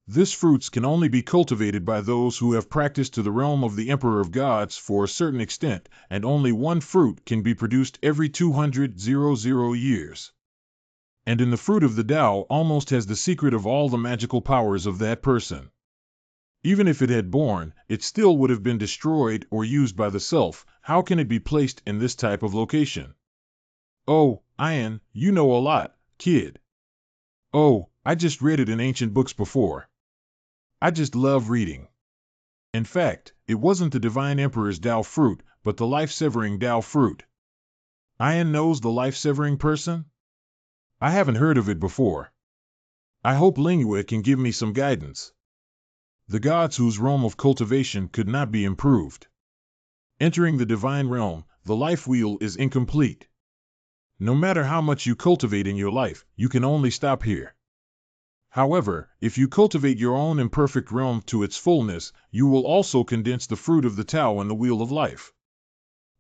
This fruits can only be cultivated by those who have practiced to the realm of the Emperor of Gods for a certain extent, and only 1 fruit can be produced every 200 years. And in the fruit of the Tao almost has the secret of all the magical powers of that person. Even if it had born, it still would have been destroyed or used by the self. How can it be placed in this type of location? Oh, Ian, you know a lot, kid. Oh, I just read it in ancient books before. I just love reading. In fact, it wasn't the Divine Emperor's Tao fruit, but the life-severing Tao fruit. Ian knows the life-severing person? I haven't heard of it before. I hope Lingua can give me some guidance. The gods whose realm of cultivation could not be improved. Entering the divine realm, the life wheel is incomplete. No matter how much you cultivate in your life, you can only stop here. However, if you cultivate your own imperfect realm to its fullness, you will also condense the fruit of the Tao in the wheel of life.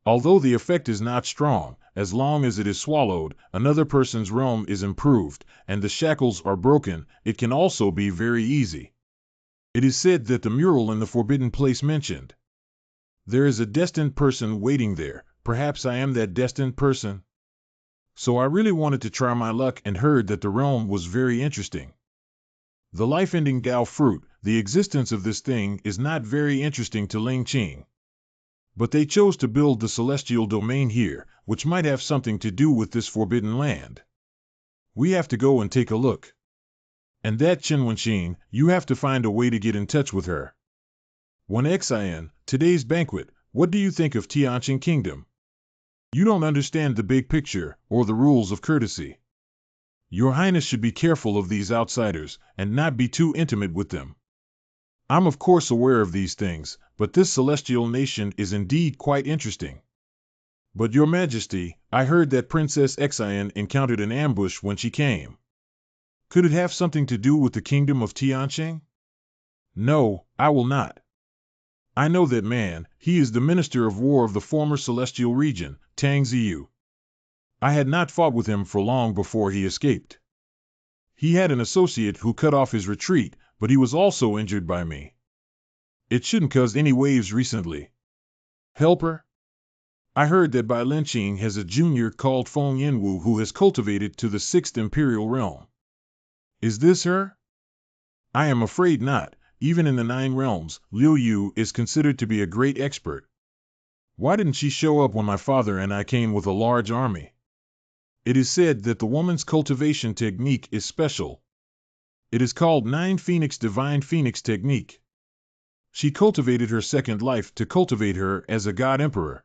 Although the effect is not strong, as long as it is swallowed, another person's realm is improved, and the shackles are broken, it can also be very easy. It is said that the mural in the forbidden place mentioned. There is a destined person waiting there. Perhaps I am that destined person? So I really wanted to try my luck and heard that the realm was very interesting. The life-ending Tao fruit, the existence of this thing is not very interesting to Ling Qing. But they chose to build the celestial domain here, which might have something to do with this forbidden land. We have to go and take a look. And that Qinwenxin, you have to find a way to get in touch with her. 1xin, today's banquet, what do you think of Tianqing Kingdom? You don't understand the big picture, or the rules of courtesy. Your Highness should be careful of these outsiders, and not be too intimate with them. I'm of course aware of these things, but this celestial nation is indeed quite interesting. But Your Majesty, I heard that Princess Xin encountered an ambush when she came. Could it have something to do with the kingdom of Tianqing? No, I will not. I know that man, he is the Minister of War of the former celestial region, Tang Ziyu. I had not fought with him for long before he escaped. He had an associate who cut off his retreat, but he was also injured by me. It shouldn't cause any waves recently. Helper? I heard that Bai Linqing has a junior called Feng Yinwu who has cultivated to the 6th imperial realm. Is this her? I am afraid not. Even in the 9 realms, Liu Yu is considered to be a great expert. Why didn't she show up when my father and I came with a large army? It is said that the woman's cultivation technique is special. It is called Nine Phoenix Divine Phoenix Technique. She cultivated her second life to cultivate her as a god emperor.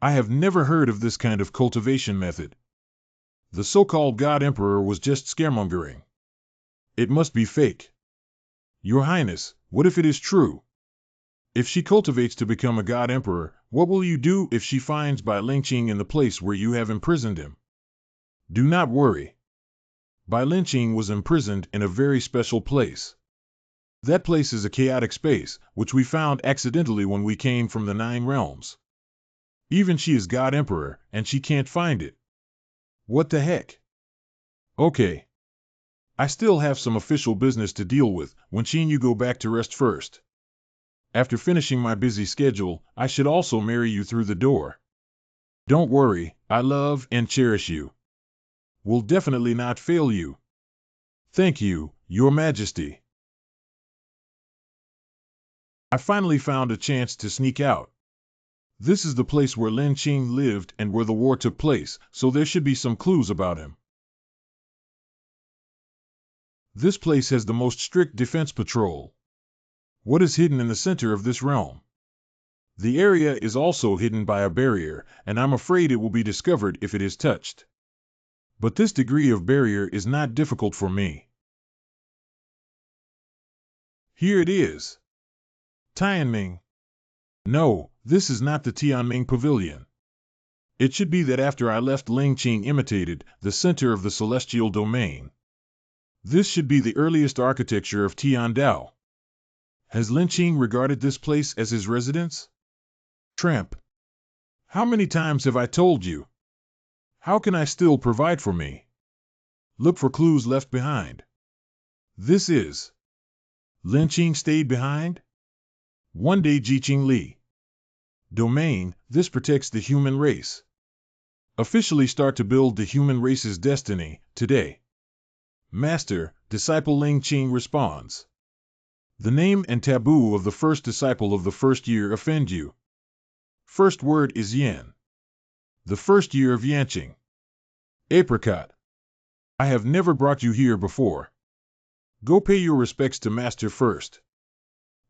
I have never heard of this kind of cultivation method. The so-called god emperor was just scaremongering. It must be fake. Your Highness, what if it is true? If she cultivates to become a god emperor, what will you do if she finds Bai Lingqing in the place where you have imprisoned him? Do not worry. Bai Lingqing was imprisoned in a very special place. That place is a chaotic space, which we found accidentally when we came from the Nine Realms. Even she is God Emperor, and she can't find it. What the heck? Okay. I still have some official business to deal with. When she and you go back to rest first. After finishing my busy schedule, I should also marry you through the door. Don't worry, I love and cherish you. Will definitely not fail you. Thank you, Your Majesty. I finally found a chance to sneak out. This is the place where Lin Qing lived and where the war took place, so there should be some clues about him. This place has the most strict defense patrol. What is hidden in the center of this realm? The area is also hidden by a barrier, and I'm afraid it will be discovered if it is touched. But this degree of barrier is not difficult for me. Here it is. Tianming. No, this is not the Tianming Pavilion. It should be that after I left Lingqing imitated, the center of the celestial domain. This should be the earliest architecture of Tiandao. Has Lingqing regarded this place as his residence? Tramp. How many times have I told you? How can I still provide for me? Look for clues left behind. This is. Lingqing stayed behind? One day Jiqing Li. Domain, this protects the human race. Officially start to build the human race's destiny, today. Master, disciple Lingqing responds. The name and taboo of the first disciple of the first year offend you. First word is Yan. The first year of Yanqing. Apricot. I have never brought you here before. Go pay your respects to Master first.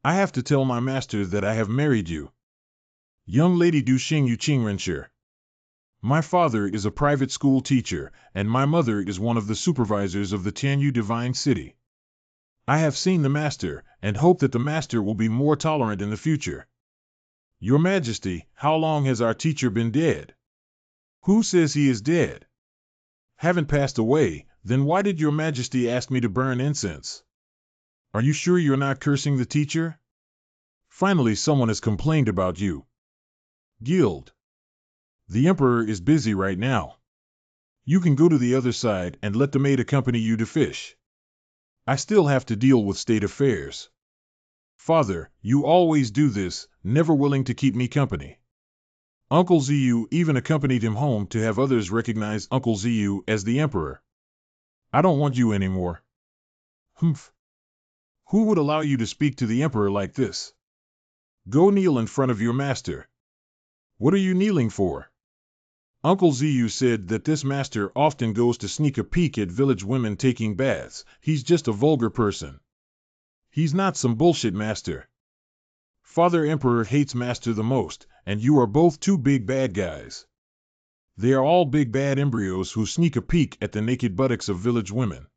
I have to tell my master that I have married you. Young lady Du Xing Yu Qingrenshi. My father is a private school teacher, and my mother is one of the supervisors of the Tianyu Divine City. I have seen the master, and hope that the master will be more tolerant in the future. Your Majesty, how long has our teacher been dead? Who says he is dead? Haven't passed away, then why did your Majesty ask me to burn incense? Are you sure you're not cursing the teacher? Finally someone has complained about you. Guild. The Emperor is busy right now. You can go to the other side and let the maid accompany you to fish. I still have to deal with state affairs. Father, you always do this, never willing to keep me company. Uncle Ziyu even accompanied him home to have others recognize Uncle Ziyu as the Emperor. I don't want you anymore. Humph. Who would allow you to speak to the Emperor like this? Go kneel in front of your master. What are you kneeling for? Uncle Ziyu said that this master often goes to sneak a peek at village women taking baths. He's just a vulgar person. He's not some bullshit master. Father Emperor hates master the most, and you are both two big bad guys. They are all big bad embryos who sneak a peek at the naked buttocks of village women.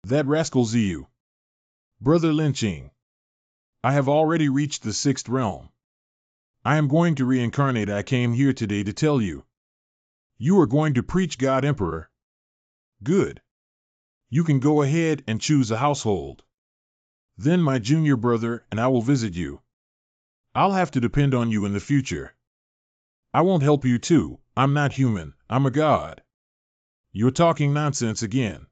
That rascal Ziyu. Brother Lingqing. I have already reached the 6th realm. I am going to reincarnate. I came here today to tell you. You are going to preach God Emperor? Good. You can go ahead and choose a household. Then my junior brother and I will visit you. I'll have to depend on you in the future. I won't help you too. I'm not human. I'm a god. You're talking nonsense again.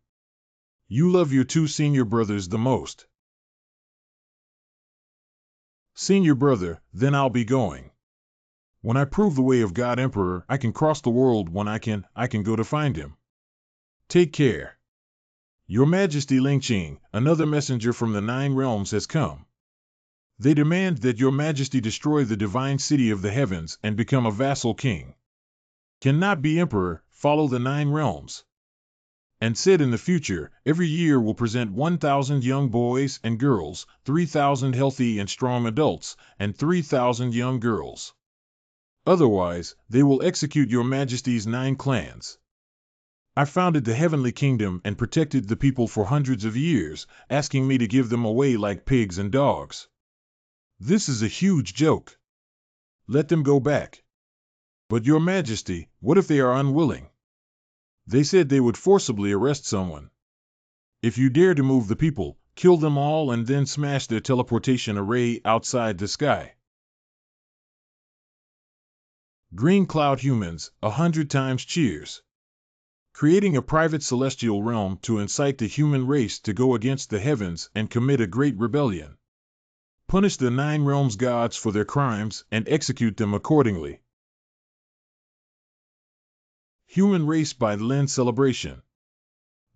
You love your two senior brothers the most. Senior brother, then I'll be going. When I prove the way of God Emperor, I can cross the world. When I can go to find him. Take care. Your Majesty Lingqing, another messenger from the 9 realms has come. They demand that your Majesty destroy the divine city of the heavens and become a vassal king. Cannot be Emperor, follow the 9 realms. And said in the future, every year will present 1,000 young boys and girls, 3,000 healthy and strong adults, and 3,000 young girls. Otherwise, they will execute your majesty's 9 clans. I founded the heavenly kingdom and protected the people for hundreds of years, asking me to give them away like pigs and dogs. This is a huge joke. Let them go back. But your majesty, what if they are unwilling? They said they would forcibly arrest someone. If you dare to move the people, kill them all and then smash their teleportation array outside the sky. Green Cloud Humans, 100 times cheers. Creating a private celestial realm to incite the human race to go against the heavens and commit a great rebellion. Punish the 9 realms gods for their crimes and execute them accordingly. Human Race by Lin Celebration.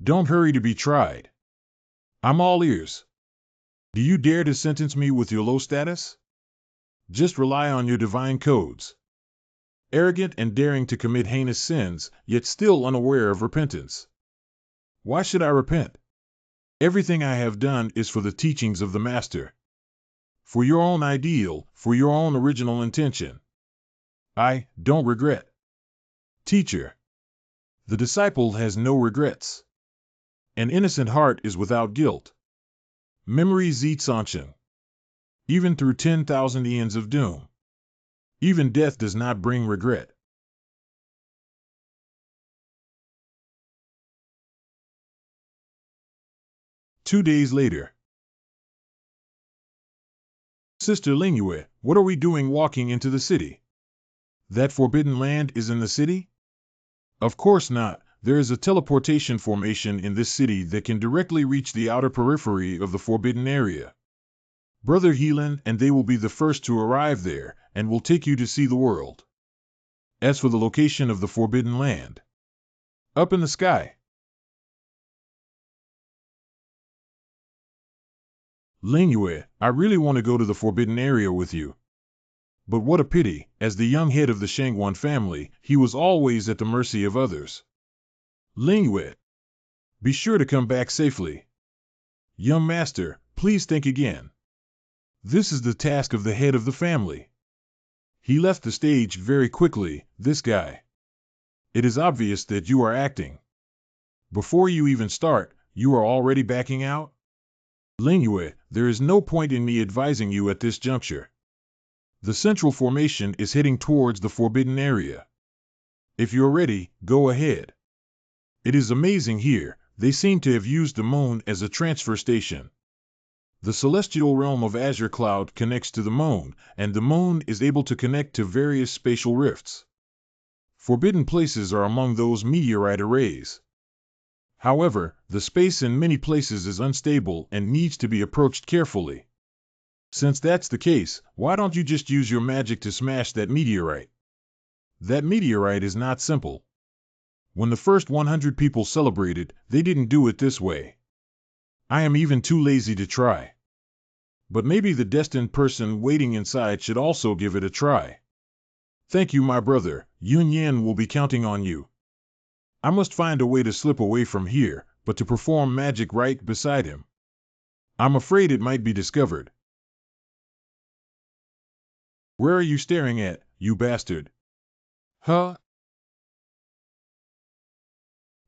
Don't hurry to be tried. I'm all ears. Do you dare to sentence me with your low status? Just rely on your divine codes. Arrogant and daring to commit heinous sins, yet still unaware of repentance. Why should I repent? Everything I have done is for the teachings of the Master. For your own ideal, for your own original intention. I don't regret. Teacher. The disciple has no regrets. An innocent heart is without guilt. Memory Zitsanchen. Even through 10,000 eons of doom. Even death does not bring regret. Two days later. Sister Lingyue, what are we doing walking into the city? That forbidden land is in the city? Of course not. There is a teleportation formation in this city that can directly reach the outer periphery of the forbidden area. Brother Heelan and they will be the first to arrive there, and will take you to see the world. As for the location of the forbidden land, up in the sky. Lingyue, I really want to go to the forbidden area with you. But what a pity, as the young head of the Shangguan family, he was always at the mercy of others. Lingyue, be sure to come back safely. Young master, please think again. This is the task of the head of the family. He left the stage very quickly, this guy. It is obvious that you are acting. Before you even start, you are already backing out? Lingyue, there is no point in me advising you at this juncture. The central formation is heading towards the forbidden area. If you're ready, go ahead. It is amazing here, they seem to have used the moon as a transfer station. The celestial realm of Azure Cloud connects to the moon, and the moon is able to connect to various spatial rifts. Forbidden places are among those meteorite arrays. However, the space in many places is unstable and needs to be approached carefully. Since that's the case, why don't you just use your magic to smash that meteorite? That meteorite is not simple. When the first 100 people celebrated, they didn't do it this way. I am even too lazy to try. But maybe the destined person waiting inside should also give it a try. Thank you, my brother. Yun Yan will be counting on you. I must find a way to slip away from here, but to perform magic right beside him. I'm afraid it might be discovered. Where are you staring at, you bastard? Huh?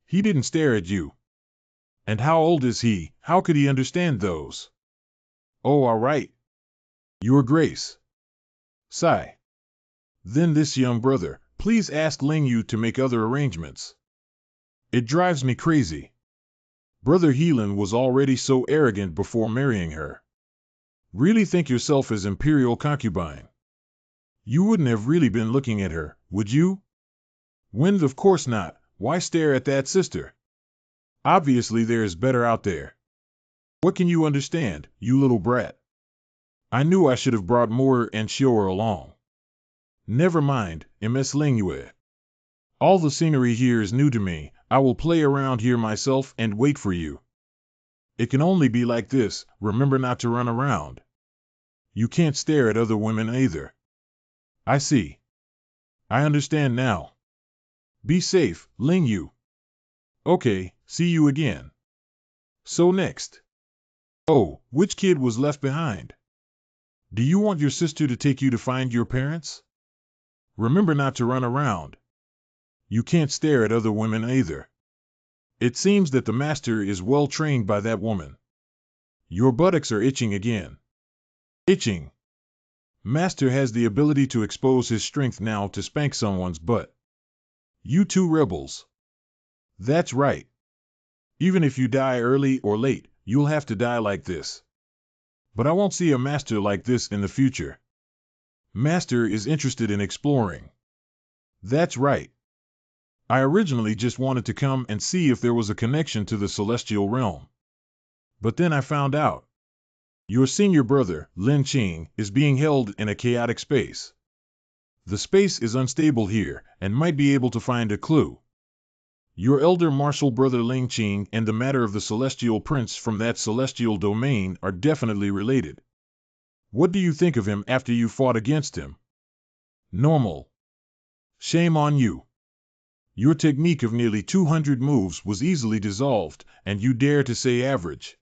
He didn't stare at you. And how old is he? How could he understand those? Oh, all right. Your Grace. Sigh. Then this young brother, please ask Lingyu to make other arrangements. It drives me crazy. Brother Heelan was already so arrogant before marrying her. Really think yourself as imperial concubine. You wouldn't have really been looking at her, would you? Wind, of course not. Why stare at that sister? Obviously there is better out there. What can you understand, you little brat? I knew I should have brought Moore and Shior along. Never mind, Ms. Lingyue. All the scenery here is new to me. I will play around here myself and wait for you. It can only be like this, remember not to run around. You can't stare at other women either. I see. I understand now. Be safe, Ling Yu. Okay, see you again. So next. Oh, which kid was left behind? Do you want your sister to take you to find your parents? Remember not to run around. You can't stare at other women either. It seems that the master is well trained by that woman. Your buttocks are itching again. Itching. Master has the ability to expose his strength now to spank someone's butt. You two rebels. That's right. Even if you die early or late, you'll have to die like this. But I won't see a master like this in the future. Master is interested in exploring. That's right. I originally just wanted to come and see if there was a connection to the celestial realm. But then I found out. Your senior brother, Lin Qing, is being held in a chaotic space. The space is unstable here, and might be able to find a clue. Your elder martial brother Ling Qing and the matter of the celestial prince from that celestial domain are definitely related. What do you think of him after you fought against him? Normal. Shame on you. Your technique of nearly 200 moves was easily dissolved, and you dare to say average.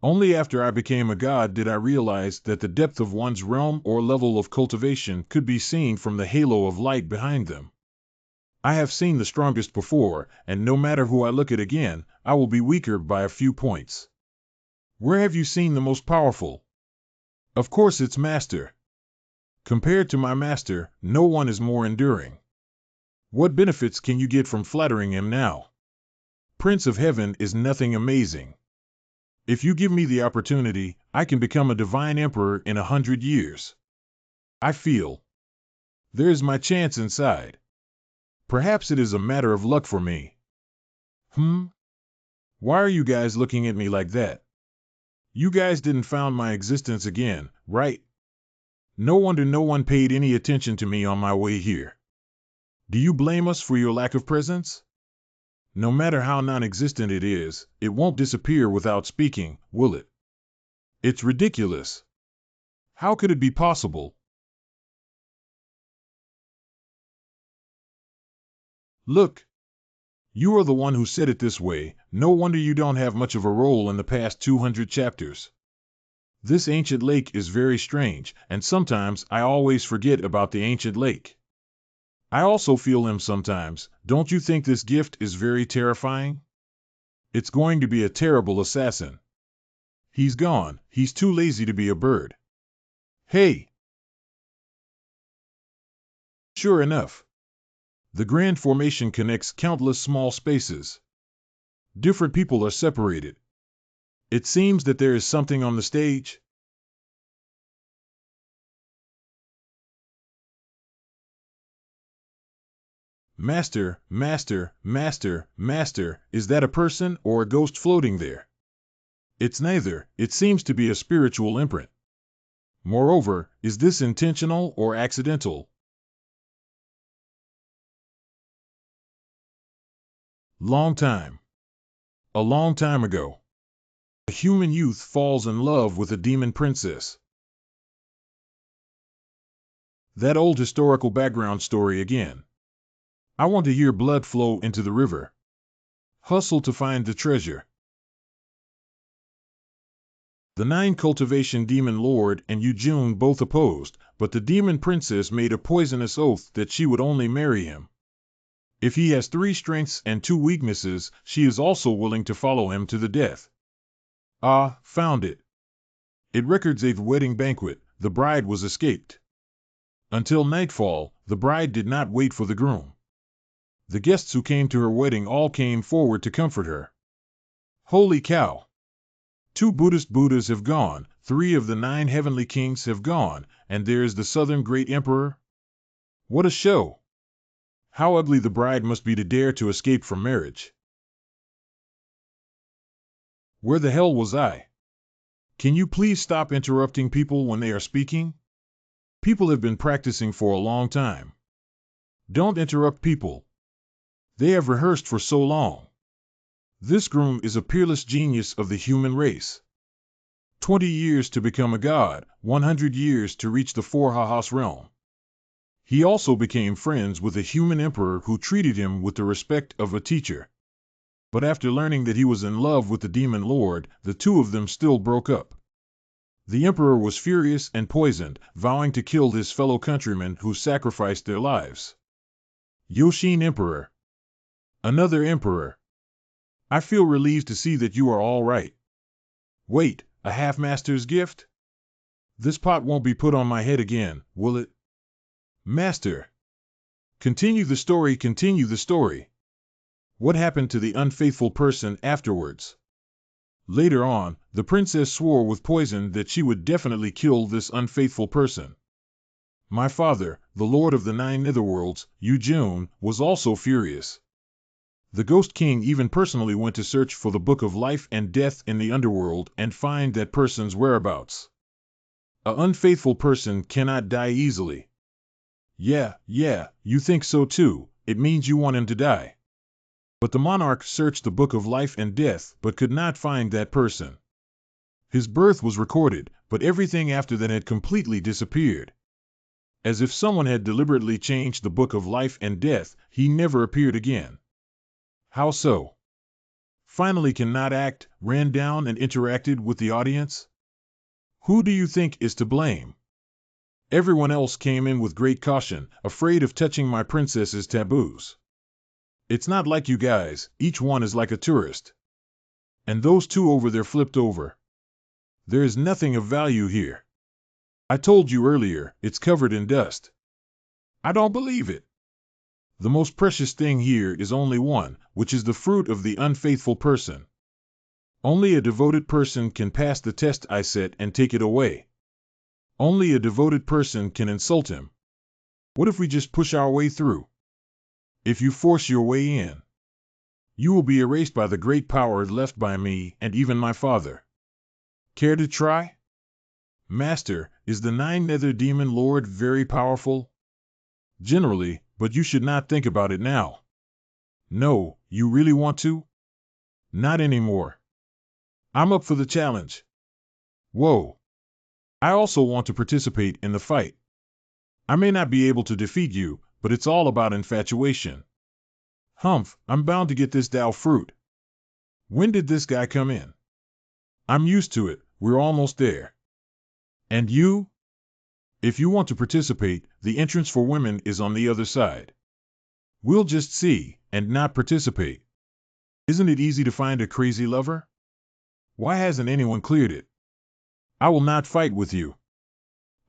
Only after I became a god did I realize that the depth of one's realm or level of cultivation could be seen from the halo of light behind them. I have seen the strongest before, and no matter who I look at again, I will be weaker by a few points. Where have you seen the most powerful? Of course it's Master. Compared to my master, no one is more enduring. What benefits can you get from flattering him now? Prince of Heaven is nothing amazing. If you give me the opportunity, I can become a divine emperor in 100 years. I feel. There's my chance inside. Perhaps it is a matter of luck for me. Why are you guys looking at me like that? You guys didn't found my existence again, right? No wonder no one paid any attention to me on my way here. Do you blame us for your lack of presence? No matter how non-existent it is, it won't disappear without speaking, will it? It's ridiculous. How could it be possible? Look. You are the one who said it this way. No wonder you don't have much of a role in the past 200 chapters. This ancient lake is very strange, and sometimes I always forget about the ancient lake. I also feel him sometimes. Don't you think this gift is very terrifying? It's going to be a terrible assassin. He's gone. He's too lazy to be a bird. Hey! Sure enough. The grand formation connects countless small spaces. Different people are separated. It seems that there is something on the stage. Master, master, master, master, is that a person or a ghost floating there? It's neither. It seems to be a spiritual imprint. Moreover, is this intentional or accidental? Long time. A long time ago. A human youth falls in love with a demon princess. That old historical background story again. I want to hear blood flow into the river. Hustle to find the treasure. The 9 cultivation demon lord and Yujun both opposed, but the demon princess made a poisonous oath that she would only marry him. If he has 3 strengths and 2 weaknesses, she is also willing to follow him to the death. Ah, found it. It records a wedding banquet. The bride was escaped. Until nightfall, the bride did not wait for the groom. The guests who came to her wedding all came forward to comfort her. Holy cow! 2 Buddhist Buddhas have gone, 3 of the 9 heavenly kings have gone, and there is the southern great emperor. What a show! How ugly the bride must be to dare to escape from marriage. Where the hell was I? Can you please stop interrupting people when they are speaking? People have been practicing for a long time. Don't interrupt people. They have rehearsed for so long. This groom is a peerless genius of the human race. 20 years to become a god, 100 years to reach the 4 Hahas realm. He also became friends with a human emperor who treated him with the respect of a teacher. But after learning that he was in love with the demon lord, the two of them still broke up. The emperor was furious and poisoned, vowing to kill his fellow countrymen who sacrificed their lives. Yoshin Emperor. Another emperor. I feel relieved to see that you are all right. Wait, a half-master's gift? This pot won't be put on my head again, will it? Master. Continue the story, continue the story. What happened to the unfaithful person afterwards? Later on, the princess swore with poison that she would definitely kill this unfaithful person. My father, the lord of the 9 netherworlds, Yu-Jun, was also furious. The Ghost King even personally went to search for the Book of Life and Death in the underworld and find that person's whereabouts. An unfaithful person cannot die easily. Yeah, you think so too. It means you want him to die. But the monarch searched the Book of Life and Death but could not find that person. His birth was recorded, but everything after that had completely disappeared. As if someone had deliberately changed the Book of Life and Death, he never appeared again. How so? Finally cannot act, ran down and interacted with the audience? Who do you think is to blame? Everyone else came in with great caution, afraid of touching my princess's taboos. It's not like you guys, each one is like a tourist. And those two over there flipped over. There is nothing of value here. I told you earlier, it's covered in dust. I don't believe it. The most precious thing here is only one, which is the fruit of the unfaithful person. Only a devoted person can pass the test I set and take it away. Only a devoted person can insult him. What if we just push our way through? If you force your way in, you will be erased by the great power left by me and even my father. Care to try? Master, is the 9 nether demon lord very powerful? Generally, but you should not think about it now. No, you really want to? Not anymore. I'm up for the challenge. Whoa. I also want to participate in the fight. I may not be able to defeat you, but it's all about infatuation. Humph, I'm bound to get this Dao fruit. When did this guy come in? I'm used to it, we're almost there. And you? If you want to participate, the entrance for women is on the other side. We'll just see, and not participate. Isn't it easy to find a crazy lover? Why hasn't anyone cleared it? I will not fight with you.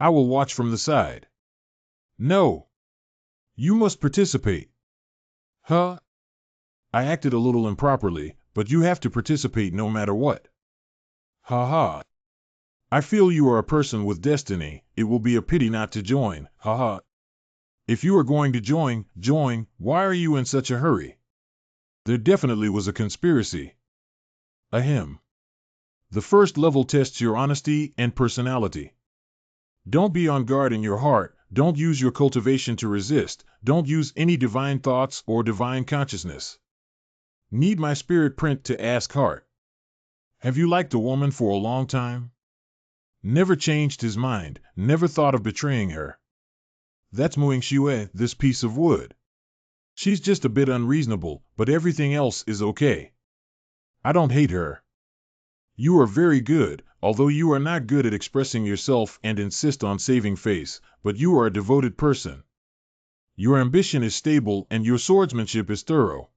I will watch from the side. No. You must participate. Huh? I acted a little improperly, but you have to participate no matter what. Ha ha. I feel you are a person with destiny, it will be a pity not to join, ha ha. If you are going to join, why are you in such a hurry? There definitely was a conspiracy. Ahem. The first level tests your honesty and personality. Don't be on guard in your heart, don't use your cultivation to resist, don't use any divine thoughts or divine consciousness. Need my spirit print to ask heart. Have you liked a woman for a long time? Never changed his mind, never thought of betraying her. That's Muing Xue, this piece of wood. She's just a bit unreasonable, but everything else is okay. I don't hate her. You are very good, although you are not good at expressing yourself and insist on saving face, but you are a devoted person. Your ambition is stable and your swordsmanship is thorough.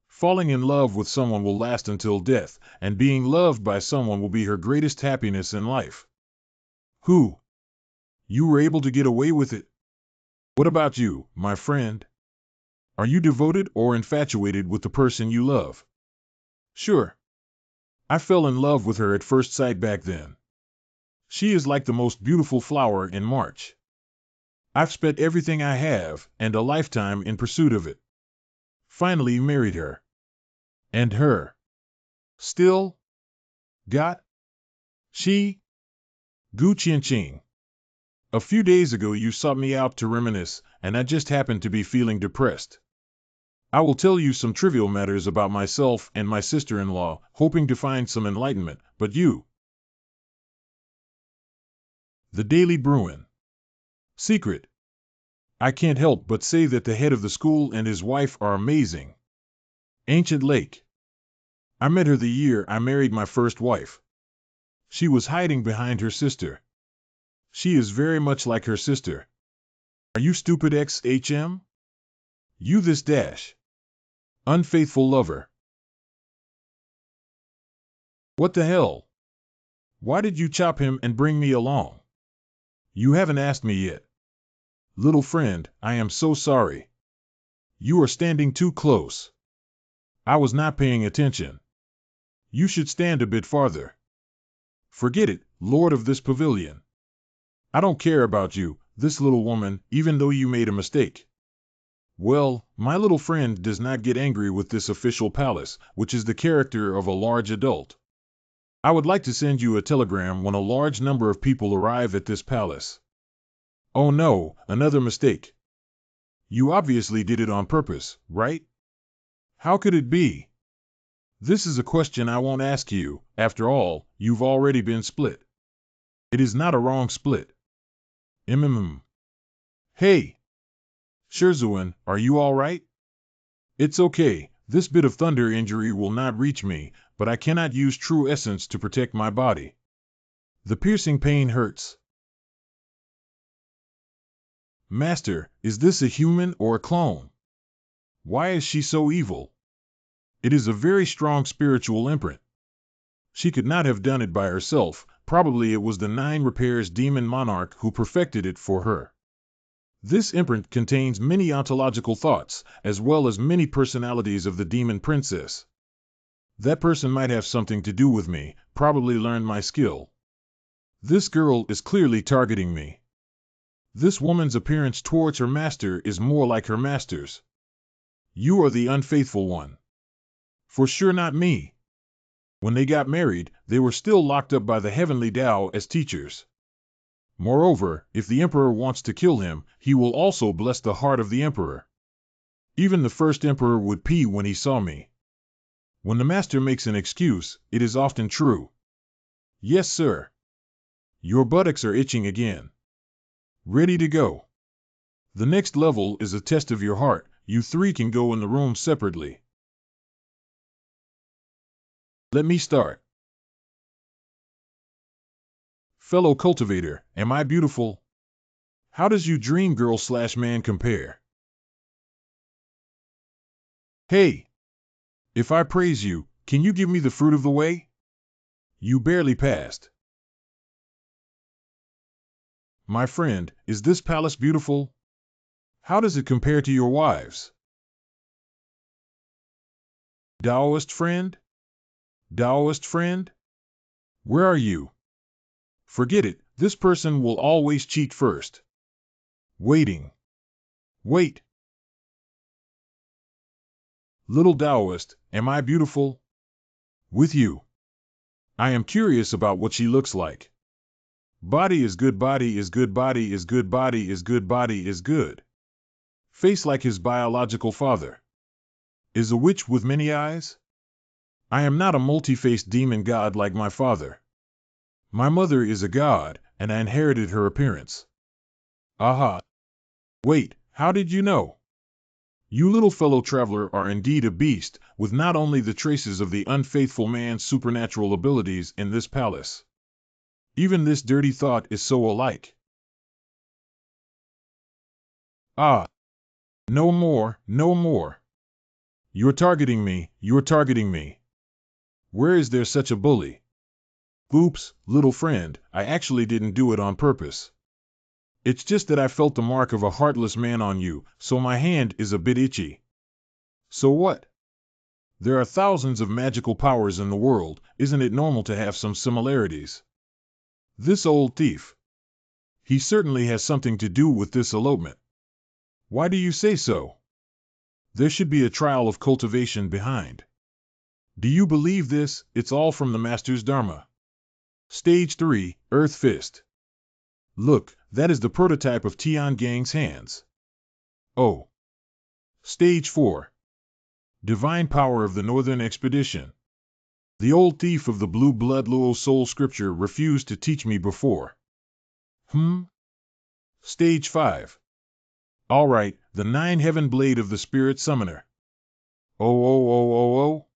Falling in love with someone will last until death, and being loved by someone will be her greatest happiness in life. Who? You were able to get away with it? What about you, my friend? Are you devoted or infatuated with the person you love? Sure. I fell in love with her at first sight back then. She is like the most beautiful flower in March. I've spent everything I have, and a lifetime in pursuit of it. Finally married her. And her. Still? Got? She? Gu Qianqing. A few days ago you sought me out to reminisce, and I just happened to be feeling depressed. I will tell you some trivial matters about myself and my sister-in-law, hoping to find some enlightenment, but you. The Daily Bruin. Secret. I can't help but say that the head of the school and his wife are amazing. Ancient Lake. I met her the year I married my first wife. She was hiding behind her sister. She is very much like her sister. Are you stupid XHM? You this dash. Unfaithful lover. What the hell? Why did you chop him and bring me along? You haven't asked me yet. Little friend, I am so sorry. You are standing too close. I was not paying attention. You should stand a bit farther. Forget it, lord of this pavilion. I don't care about you, this little woman, even though you made a mistake. Well, my little friend does not get angry with this official palace, which is the character of a large adult. I would like to send you a telegram when a large number of people arrive at this palace. Oh no, another mistake. You obviously did it on purpose, right? How could it be? This is a question I won't ask you. After all, you've already been split. It is not a wrong split. Hey! Sherzuan, are you all right? It's okay, this bit of thunder injury will not reach me, but I cannot use true essence to protect my body. The piercing pain hurts. Master, is this a human or a clone? Why is she so evil? It is a very strong spiritual imprint. She could not have done it by herself, probably it was the 9 repairs demon monarch who perfected it for her. This imprint contains many ontological thoughts, as well as many personalities of the demon princess. That person might have something to do with me, probably learned my skill. This girl is clearly targeting me. This woman's appearance towards her master is more like her master's. You are the unfaithful one. For sure not me. When they got married, they were still locked up by the heavenly Tao as teachers. Moreover, if the emperor wants to kill him, he will also bless the heart of the emperor. Even the first emperor would pee when he saw me. When the master makes an excuse, it is often true. Yes, sir. Your buttocks are itching again. Ready to go. The next level is a test of your heart. You 3 can go in the room separately. Let me start. Fellow cultivator, am I beautiful? How does you dream girl/man compare? Hey! If I praise you, can you give me the fruit of the way? You barely passed. My friend, is this palace beautiful? How does it compare to your wives? Taoist friend? Taoist friend? Where are you? Forget it, this person will always cheat first. Waiting. Wait. Little Taoist, am I beautiful? With you. I am curious about what she looks like. Body is good, body is good, body is good, body is good, body is good. Face like his biological father. Is a witch with many eyes? I am not a multi-faced demon god like my father. My mother is a god, and I inherited her appearance. Aha. Wait, how did you know? You little fellow traveler are indeed a beast, with not only the traces of the unfaithful man's supernatural abilities in this palace. Even this dirty thought is so alike. Ah. No more, no more. You're targeting me, you're targeting me. Where is there such a bully? Oops, little friend, I actually didn't do it on purpose. It's just that I felt the mark of a heartless man on you, so my hand is a bit itchy. So what? There are thousands of magical powers in the world, isn't it normal to have some similarities? This old thief. He certainly has something to do with this elopement. Why do you say so? There should be a trial of cultivation behind. Do you believe this? It's all from the Master's Dharma. Stage 3, Earth Fist. Look, that is the prototype of Tian Gang's hands. Oh. Stage 4. Divine Power of the Northern Expedition. The old thief of the blue blood Luo soul scripture refused to teach me before. Stage 5. All right, the 9-heaven blade of the spirit summoner. Oh, oh, oh, oh, oh.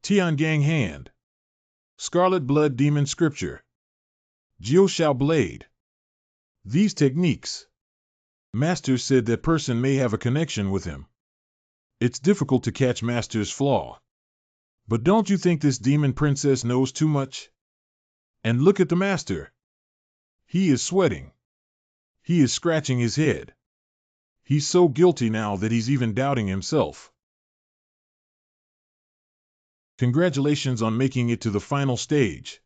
Tian Gang hand. Scarlet blood demon scripture. Jiu Shao blade. These techniques. Master said that person may have a connection with him. It's difficult to catch Master's flaw. But don't you think this demon princess knows too much? And look at the Master. He is sweating. He is scratching his head. He's so guilty now that he's even doubting himself. Congratulations on making it to the final stage.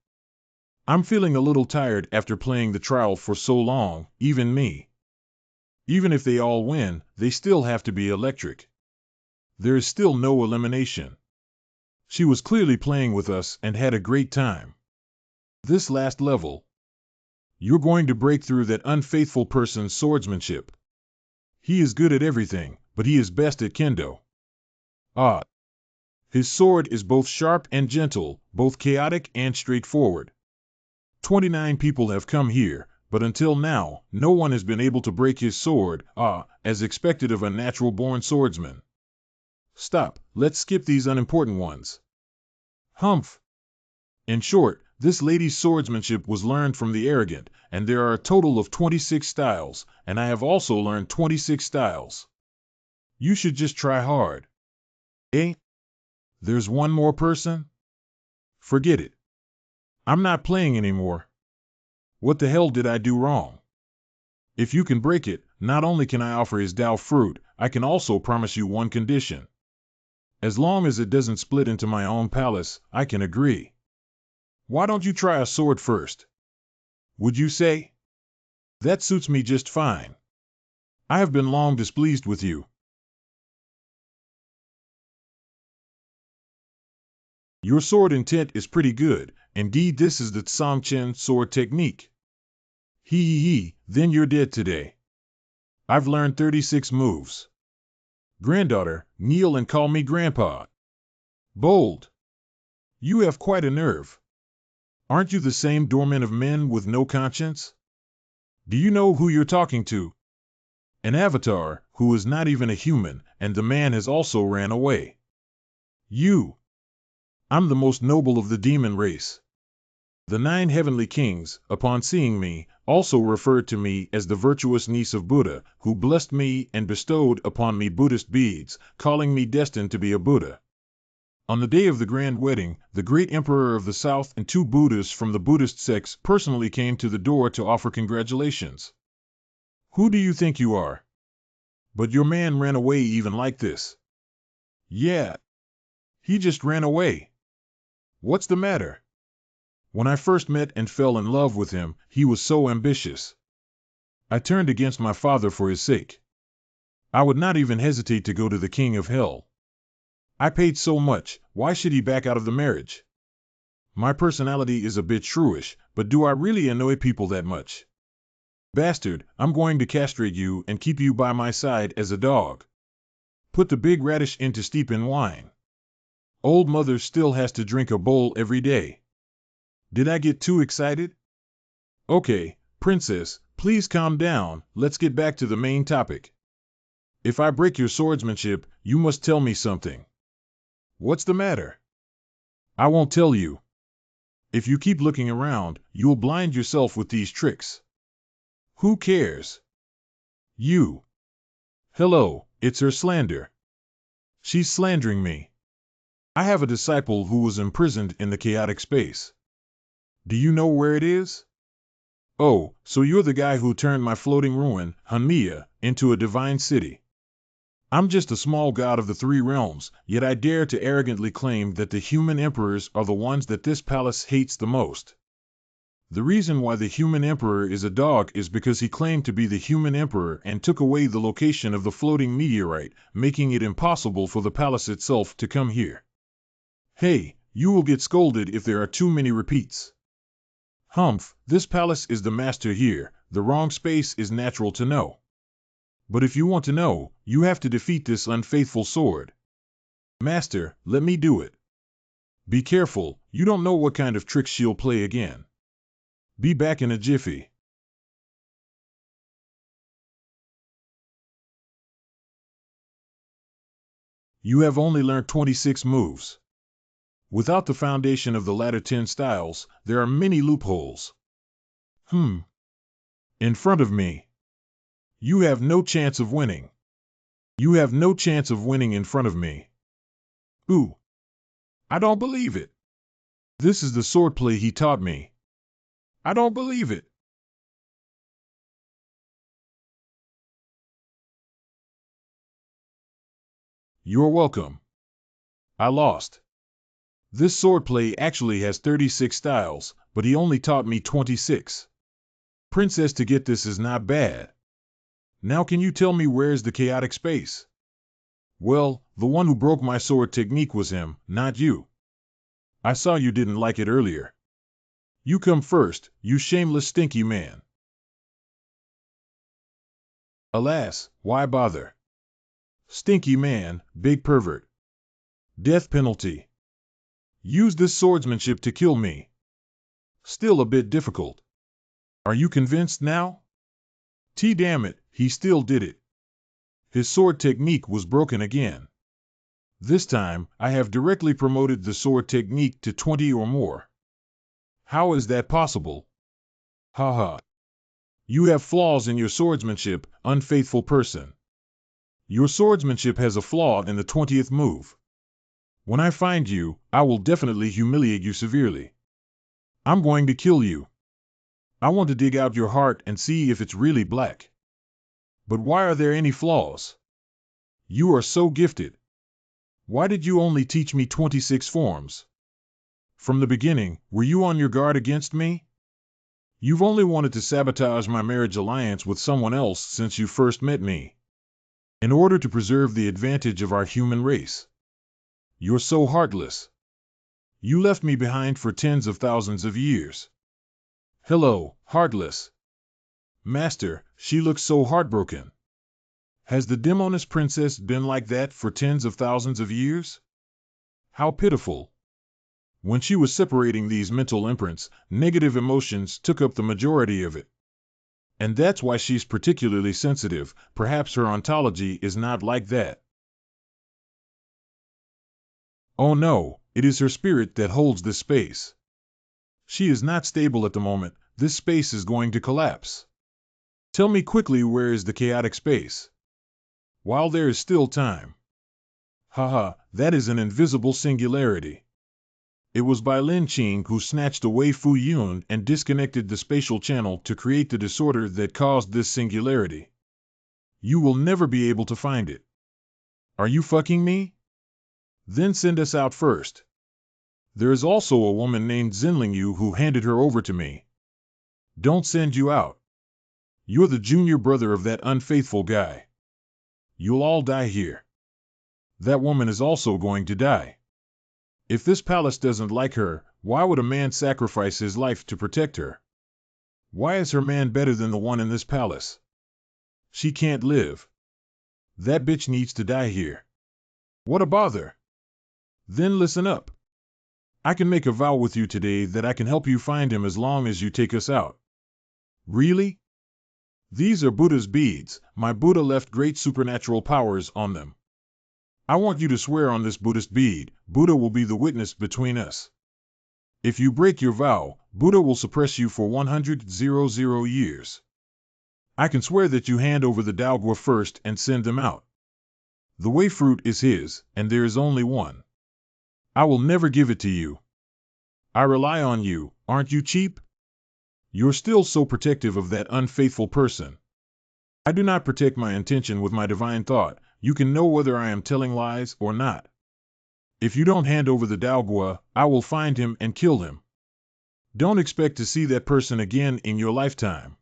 I'm feeling a little tired after playing the trial for so long, even me. Even if they all win, they still have to be electric. There is still no elimination. She was clearly playing with us and had a great time. This last level. You're going to break through that unfaithful person's swordsmanship. He is good at everything, but he is best at kendo. Ah. His sword is both sharp and gentle, both chaotic and straightforward. 29 people have come here, but until now, no one has been able to break his sword, as expected of a natural-born swordsman. Stop, let's skip these unimportant ones. Humph. In short, this lady's swordsmanship was learned from the arrogant, and there are a total of 26 styles, and I have also learned 26 styles. You should just try hard. Eh? There's one more person? Forget it. I'm not playing anymore. What the hell did I do wrong? If you can break it, not only can I offer his Tao fruit, I can also promise you one condition. As long as it doesn't split into my own palace, I can agree. Why don't you try a sword first? Would you say? That suits me just fine. I have been long displeased with you. Your sword intent is pretty good. Indeed, this is the Tsangchen sword technique. Hee, then you're dead today. I've learned 36 moves. Granddaughter, kneel and call me grandpa. Bold. You have quite a nerve. Aren't you the same doorman of men with no conscience? Do you know who you're talking to? An avatar, who is not even a human, and the man has also ran away. You. I'm the most noble of the demon race. The 9 heavenly kings, upon seeing me, also referred to me as the virtuous niece of Buddha, who blessed me and bestowed upon me Buddhist beads, calling me destined to be a Buddha. On the day of the grand wedding, the great emperor of the south and 2 Buddhas from the Buddhist sects personally came to the door to offer congratulations. Who do you think you are? But your man ran away even like this. Yeah. He just ran away. What's the matter? When I first met and fell in love with him, he was so ambitious. I turned against my father for his sake. I would not even hesitate to go to the king of hell. I paid so much, why should he back out of the marriage? My personality is a bit shrewish, but do I really annoy people that much? Bastard, I'm going to castrate you and keep you by my side as a dog. Put the big radish into steep in wine. Old mother still has to drink a bowl every day. Did I get too excited? Okay, princess, please calm down, let's get back to the main topic. If I break your swordsmanship, you must tell me something. What's the matter? I won't tell you. If you keep looking around, you'll blind yourself with these tricks. Who cares? You. Hello, it's her slander. She's slandering me. I have a disciple who was imprisoned in the chaotic space. Do you know where it is? Oh, so you're the guy who turned my floating ruin, Hanmiya, into a divine city. I'm just a small god of the 3 realms, yet I dare to arrogantly claim that the human emperors are the ones that this palace hates the most. The reason why the human emperor is a dog is because he claimed to be the human emperor and took away the location of the floating meteorite, making it impossible for the palace itself to come here. Hey, you will get scolded if there are too many repeats. Humph, this palace is the master here, the wrong space is natural to know. But if you want to know, you have to defeat this unfaithful sword. Master, let me do it. Be careful, you don't know what kind of tricks she'll play again. Be back in a jiffy. You have only learned 26 moves. Without the foundation of the latter 10 styles, there are many loopholes. In front of me. You have no chance of winning. You have no chance of winning in front of me. Ooh. I don't believe it. This is the swordplay he taught me. I don't believe it. You're welcome. I lost. This swordplay actually has 36 styles, but he only taught me 26. Princess, to get this is not bad. Now can you tell me where's the chaotic space? Well, the one who broke my sword technique was him, not you. I saw you didn't like it earlier. You come first, you shameless stinky man. Alas, why bother? Stinky man, big pervert. Death penalty. Use this swordsmanship to kill me. Still a bit difficult. Are you convinced now? Damn it, he still did it. His sword technique was broken again. This time, I have directly promoted the sword technique to 20 or more. How is that possible? Haha. You have flaws in your swordsmanship, unfaithful person. Your swordsmanship has a flaw in the 20th move. When I find you, I will definitely humiliate you severely. I'm going to kill you. I want to dig out your heart and see if it's really black. But why are there any flaws? You are so gifted. Why did you only teach me 26 forms? From the beginning, were you on your guard against me? You've only wanted to sabotage my marriage alliance with someone else since you first met me. In order to preserve the advantage of our human race. You're so heartless. You left me behind for tens of thousands of years. Hello, heartless. Master, she looks so heartbroken. Has the demoness princess been like that for tens of thousands of years? How pitiful. When she was separating these mental imprints, negative emotions took up the majority of it. And that's why she's particularly sensitive. Perhaps her ontology is not like that. Oh no, it is her spirit that holds this space. She is not stable at the moment. This space is going to collapse. Tell me quickly, where is the chaotic space? While there is still time. Haha, that is an invisible singularity. It was by Lin Qing who snatched away Fu Yun and disconnected the spatial channel to create the disorder that caused this singularity. You will never be able to find it. Are you fucking me? Then send us out first. There is also a woman named Zinling Yu who handed her over to me. Don't send you out. You're the junior brother of that unfaithful guy. You'll all die here. That woman is also going to die. If this palace doesn't like her, why would a man sacrifice his life to protect her? Why is her man better than the one in this palace? She can't live. That bitch needs to die here. What a bother. Then listen up. I can make a vow with you today that I can help you find him as long as you take us out. Really? These are Buddha's beads. My Buddha left great supernatural powers on them. I want you to swear on this Buddhist bead. Buddha will be the witness between us. If you break your vow, Buddha will suppress you for 100 years. I can swear that you hand over the Daogua first and send them out. The way fruit is his, and there is only one. I will never give it to you. I rely on you, aren't you cheap? You're still so protective of that unfaithful person. I do not protect my intention with my divine thought. You can know whether I am telling lies or not. If you don't hand over the Daogua, I will find him and kill him. Don't expect to see that person again in your lifetime.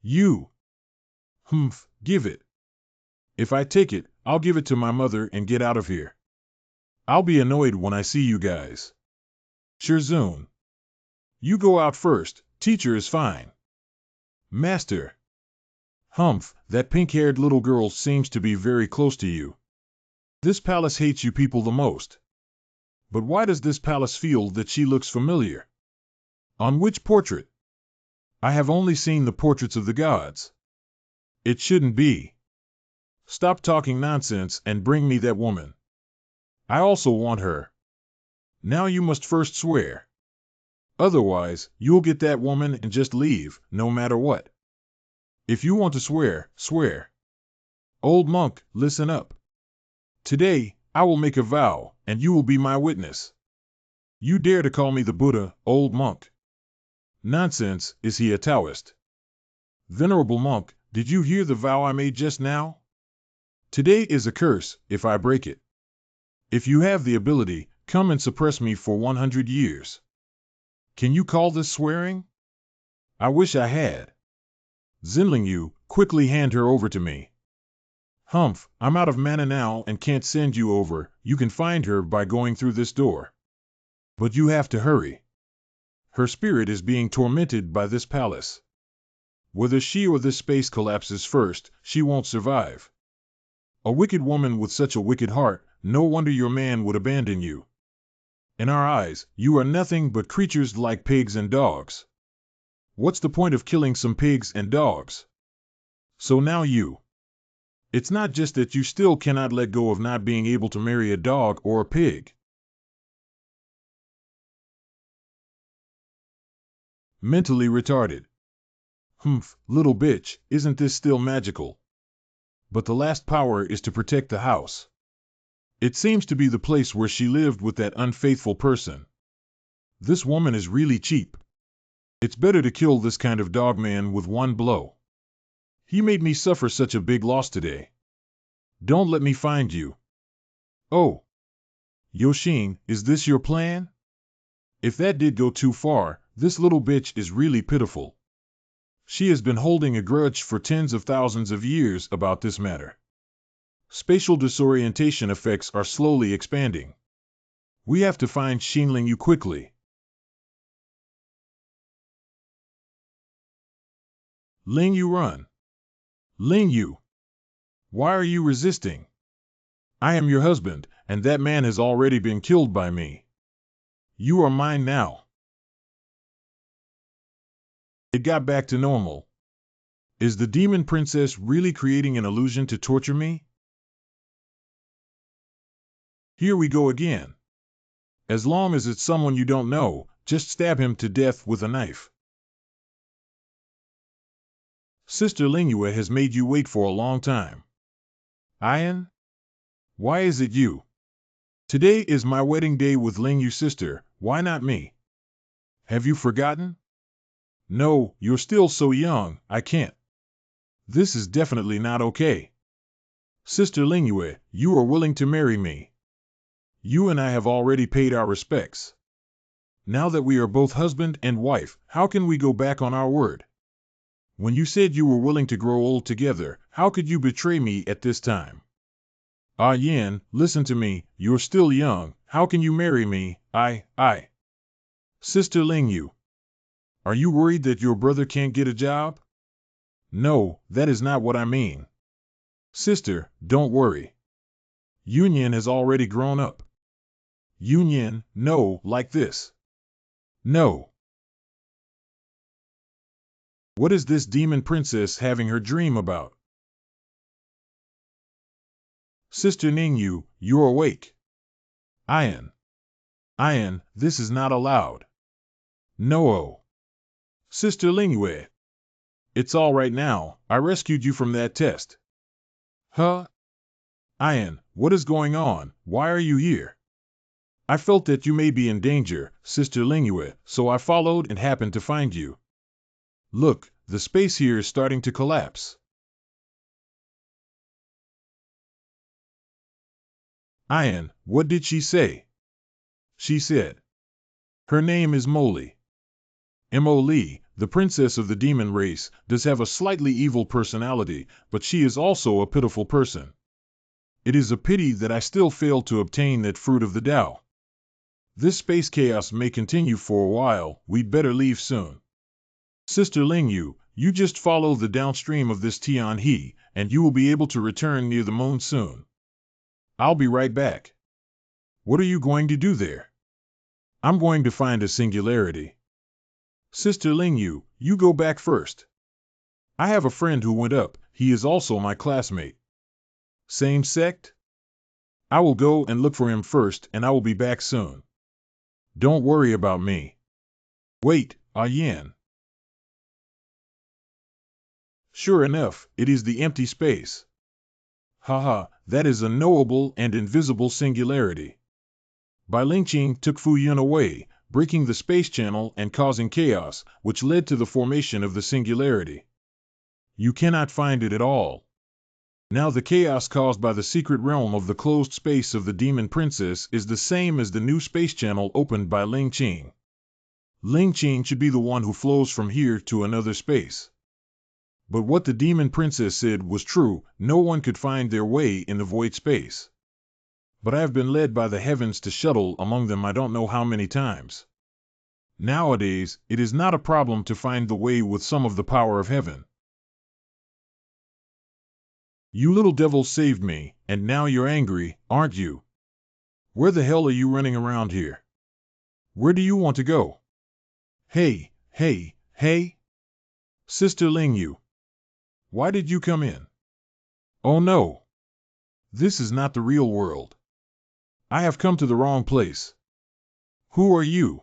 You. Give it. If I take it, I'll give it to my mother and get out of here. I'll be annoyed when I see you guys. Shirzun. You go out first, teacher is fine. Master. That pink-haired little girl seems to be very close to you. This palace hates you people the most. But why does this palace feel that she looks familiar? On which portrait? I have only seen the portraits of the gods. It shouldn't be. Stop talking nonsense and bring me that woman. I also want her. Now you must first swear. Otherwise, you'll get that woman and just leave, no matter what. If you want to swear, swear. Old monk, listen up. Today, I will make a vow, and you will be my witness. You dare to call me the Buddha, old monk? Nonsense, is he a Taoist? Venerable monk, did you hear the vow I made just now? Today is a curse, if I break it. If you have the ability, come and suppress me for 100 years. Can you call this swearing? I wish I had. Zinling Yu, quickly hand her over to me. Humph, I'm out of mana now and can't send you over. You can find her by going through this door. But you have to hurry. Her spirit is being tormented by this palace. Whether she or this space collapses first, she won't survive. A wicked woman with such a wicked heart, no wonder your man would abandon you. In our eyes, you are nothing but creatures like pigs and dogs. What's the point of killing some pigs and dogs? So now you. It's not just that you still cannot let go of not being able to marry a dog or a pig. Mentally retarded. Humph, little bitch, isn't this still magical? But the last power is to protect the house. It seems to be the place where she lived with that unfaithful person. This woman is really cheap. It's better to kill this kind of dogman with one blow. He made me suffer such a big loss today. Don't let me find you. Oh. Yoshin, is this your plan? If that did go too far, this little bitch is really pitiful. She has been holding a grudge for tens of thousands of years about this matter. Spatial disorientation effects are slowly expanding. We have to find Xinling Yu quickly. Ling Yu, run. Ling Yu. Why are you resisting? I am your husband, and that man has already been killed by me. You are mine now. It got back to normal. Is the demon princess really creating an illusion to torture me? Here we go again. As long as it's someone you don't know, just stab him to death with a knife. Sister Lingyue has made you wait for a long time. Ian? Why is it you? Today is my wedding day with Lingyu's sister, why not me? Have you forgotten? No, you're still so young, I can't. This is definitely not okay. Sister Lingyue, you are willing to marry me. You and I have already paid our respects. Now that we are both husband and wife, how can we go back on our word? When you said you were willing to grow old together, how could you betray me at this time? Ah Yin, listen to me, you're still young, how can you marry me? I. Sister Lingyu. Are you worried that your brother can't get a job? No, that is not what I mean. Sister, don't worry. Yunyan has already grown up. Yunyan, no, like this. No. What is this demon princess having her dream about? Sister Ningyu, you're awake. Ian, this is not allowed. No. Sister Lingyue. It's all right now, I rescued you from that test. Huh? Ian, what is going on? Why are you here? I felt that you may be in danger, Sister Lingyue, so I followed and happened to find you. Look, the space here is starting to collapse. Ian, what did she say? She said. Her name is Molly. Mo Lee, the princess of the demon race, does have a slightly evil personality, but she is also a pitiful person. It is a pity that I still failed to obtain that fruit of the Tao. This space chaos may continue for a while, we'd better leave soon. Sister Lingyu, you just follow the downstream of this Tianhe, and you will be able to return near the moon soon. I'll be right back. What are you going to do there? I'm going to find a singularity. Sister Lingyu, you go back first. I have a friend who went up, he is also my classmate. Same sect? I will go and look for him first, and I will be back soon. Don't worry about me. Wait, Yan. Sure enough, it is the empty space. Haha, that is a knowable and invisible singularity. Bai Lingqing took Fu Yun away, breaking the space channel and causing chaos, which led to the formation of the singularity. You cannot find it at all. Now the chaos caused by the secret realm of the closed space of the demon princess is the same as the new space channel opened by Lingqing. Lingqing should be the one who flows from here to another space. But what the demon princess said was true, no one could find their way in the void space. But I have been led by the heavens to shuttle among them I don't know how many times. Nowadays, it is not a problem to find the way with some of the power of heaven. You little devil saved me, and now you're angry, aren't you? Where the hell are you running around here? Where do you want to go? Hey, hey, hey! Sister Lingyu, why did you come in? Oh no! This is not the real world. I have come to the wrong place. Who are you?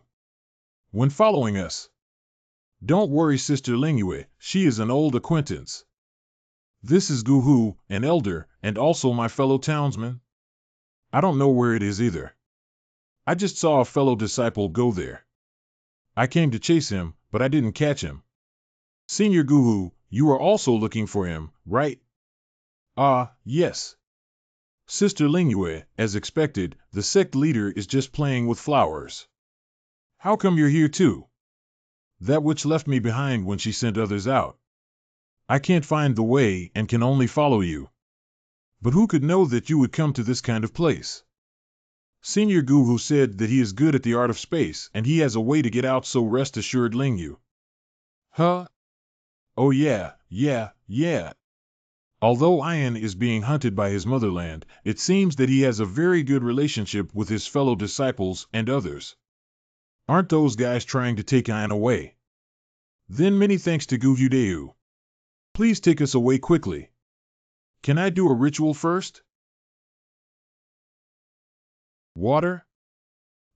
When following us? Don't worry, Sister Lingyue, she is an old acquaintance. This is Guhu, an elder, and also my fellow townsman. I don't know where it is either. I just saw a fellow disciple go there. I came to chase him, but I didn't catch him. Senior Guhu, you are also looking for him, right? Ah, yes. Sister Lingyue, as expected, the sect leader is just playing with flowers. How come you're here too? That witch left me behind when she sent others out. I can't find the way and can only follow you. But who could know that you would come to this kind of place? Senior Guhu said that he is good at the art of space and he has a way to get out, so rest assured, Lingyu. Huh? Oh yeah. Although Ian is being hunted by his motherland, it seems that he has a very good relationship with his fellow disciples and others. Aren't those guys trying to take Ian away? Then many thanks to Gu Hudeu. Please take us away quickly. Can I do a ritual first? Water?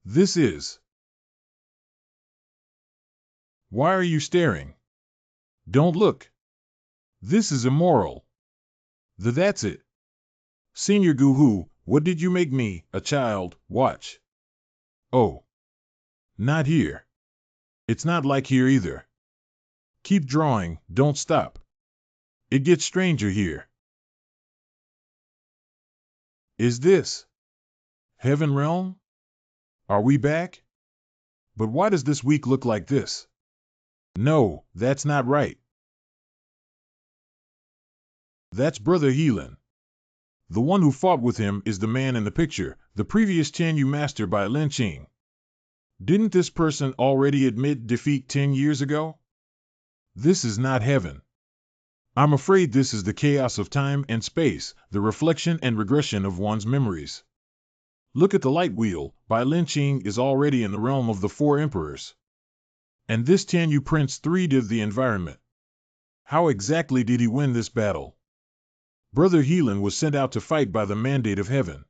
This is... Why are you staring? Don't look. This is immoral. That's it. Senior Guhu, what did you make me, a child, watch? Oh. Not here. It's not like here either. Keep drawing, don't stop. It gets stranger here. Is this Heaven Realm? Are we back? But why does this week look like this? No, that's not right. That's Brother Heelan. The one who fought with him is the man in the picture, the previous Tianyu master by Lin Qing. Didn't this person already admit defeat 10 years ago? This is not heaven. I'm afraid this is the chaos of time and space, the reflection and regression of one's memories. Look at the light wheel, Bai Lingqing is already in the realm of the four emperors. And this Tianyu Prince 3 did the environment. How exactly did he win this battle? Brother Heelan was sent out to fight by the mandate of heaven.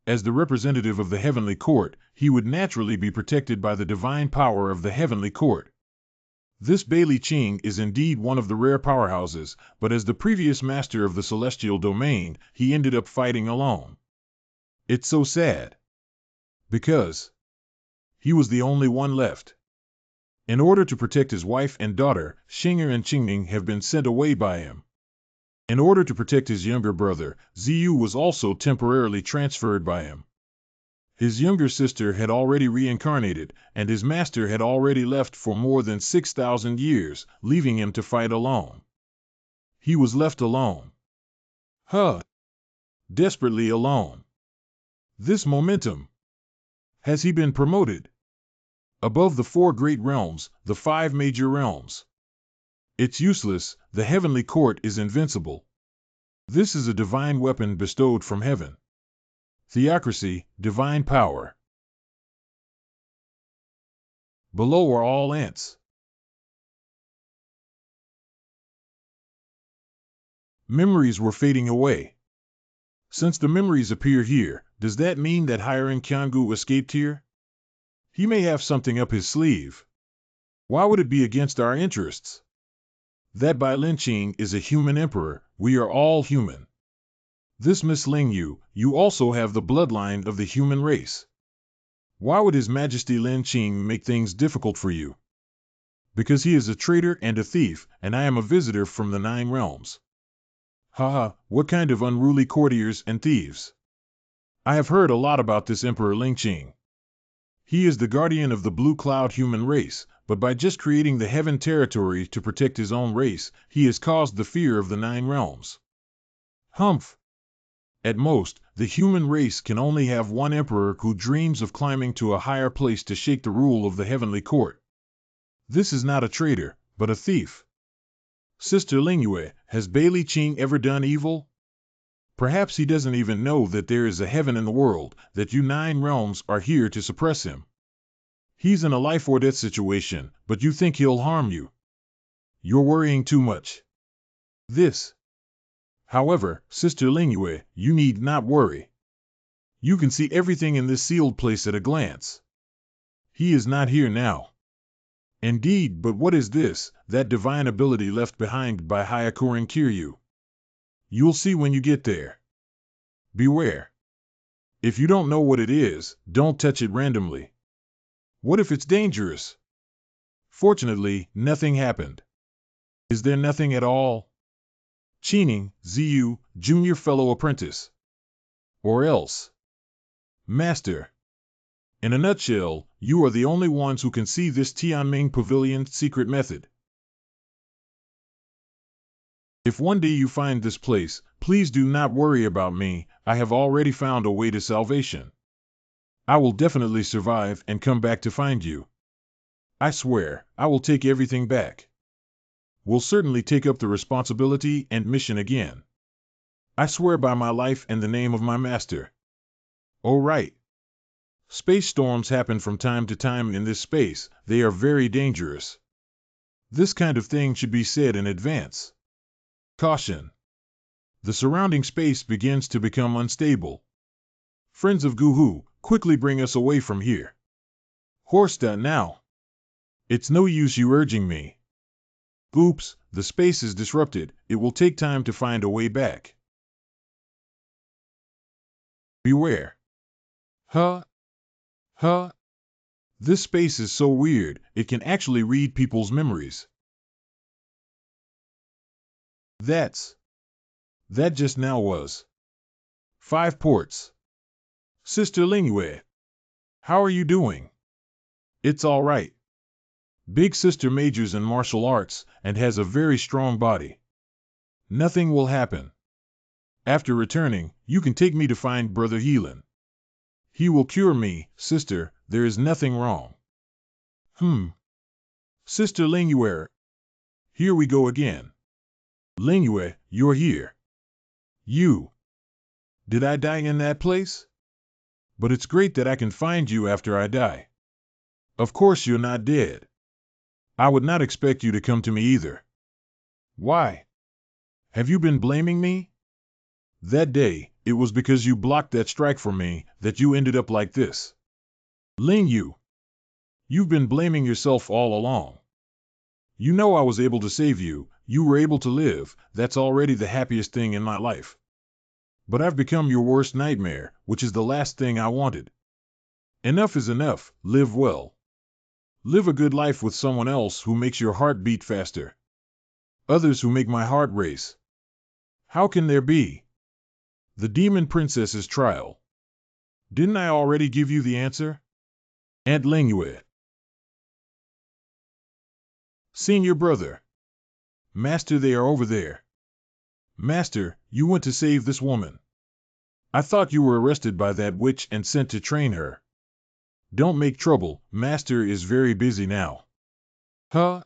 As the representative of the heavenly court, he would naturally be protected by the divine power of the heavenly court. This Bai Lingqing is indeed one of the rare powerhouses, but as the previous master of the celestial domain, he ended up fighting alone. It's so sad. Because he was the only one left. In order to protect his wife and daughter, Xing'er and Qingming have been sent away by him. In order to protect his younger brother, Ziyu was also temporarily transferred by him. His younger sister had already reincarnated, and his master had already left for more than 6,000 years, leaving him to fight alone. He was left alone. Desperately alone. This momentum. Has he been promoted? Above the four great realms, the 5 major realms. It's useless, the heavenly court is invincible. This is a divine weapon bestowed from heaven. Theocracy, divine power. Below are all ants. Memories were fading away. Since the memories appear here, does that mean that Hiring Kyangu escaped here? He may have something up his sleeve. Why would it be against our interests? That Bai Linqing is a human emperor, we are all human. This Miss Lingyu, you also have the bloodline of the human race. Why would His Majesty Lin Qing make things difficult for you? Because he is a traitor and a thief, and I am a visitor from the 9 realms. Haha, what kind of unruly courtiers and thieves? I have heard a lot about this Emperor Ling Qing. He is the guardian of the blue cloud human race, but by just creating the heaven territory to protect his own race, he has caused the fear of the 9 realms. Humph! At most, the human race can only have one emperor who dreams of climbing to a higher place to shake the rule of the heavenly court. This is not a traitor, but a thief. Sister Lingyue, has Bai Qing ever done evil? Perhaps he doesn't even know that there is a heaven in the world, that you 9 realms are here to suppress him. He's in a life or death situation, but you think he'll harm you. You're worrying too much. However, Sister Lingyue, you need not worry. You can see everything in this sealed place at a glance. He is not here now. Indeed, but what is this, that divine ability left behind by Hyakuren Kiryu? You'll see when you get there. Beware. If you don't know what it is, don't touch it randomly. What if it's dangerous? Fortunately, nothing happened. Is there nothing at all? Cheating, Ziyu, junior fellow apprentice. Or else. Master. In a nutshell, you are the only ones who can see this Tianming Pavilion secret method. If one day you find this place, please do not worry about me, I have already found a way to salvation. I will definitely survive and come back to find you. I swear, I will take everything back. Will certainly take up the responsibility and mission again. I swear by my life and the name of my master. Oh right. Space storms happen from time to time in this space, they are very dangerous. This kind of thing should be said in advance. Caution. The surrounding space begins to become unstable. Friends of Guhu, quickly bring us away from here. Horsta now. It's no use you urging me. Oops, the space is disrupted, it will take time to find a way back. Beware. Huh? This space is so weird, it can actually read people's memories. That just now was 5 ports. Sister Lingyue. How are you doing? It's all right. Big sister majors in martial arts and has a very strong body. Nothing will happen. After returning, you can take me to find Brother Heelan. He will cure me, sister, there is nothing wrong. Sister Lingyue. Here we go again. Lingyue, you're here. You. Did I die in that place? But it's great that I can find you after I die. Of course you're not dead. I would not expect you to come to me either. Why? Have you been blaming me? That day, it was because you blocked that strike for me that you ended up like this. Lingyu. You've been blaming yourself all along. You know I was able to save you, you were able to live, that's already the happiest thing in my life. But I've become your worst nightmare, which is the last thing I wanted. Enough is enough, live well. Live a good life with someone else who makes your heart beat faster. Others who make my heart race. How can there be? The Demon Princess's trial. Didn't I already give you the answer? Aunt Lingyue. Senior brother. Master, they are over there. Master, you went to save this woman. I thought you were arrested by that witch and sent to train her. Don't make trouble, Master is very busy now. Huh?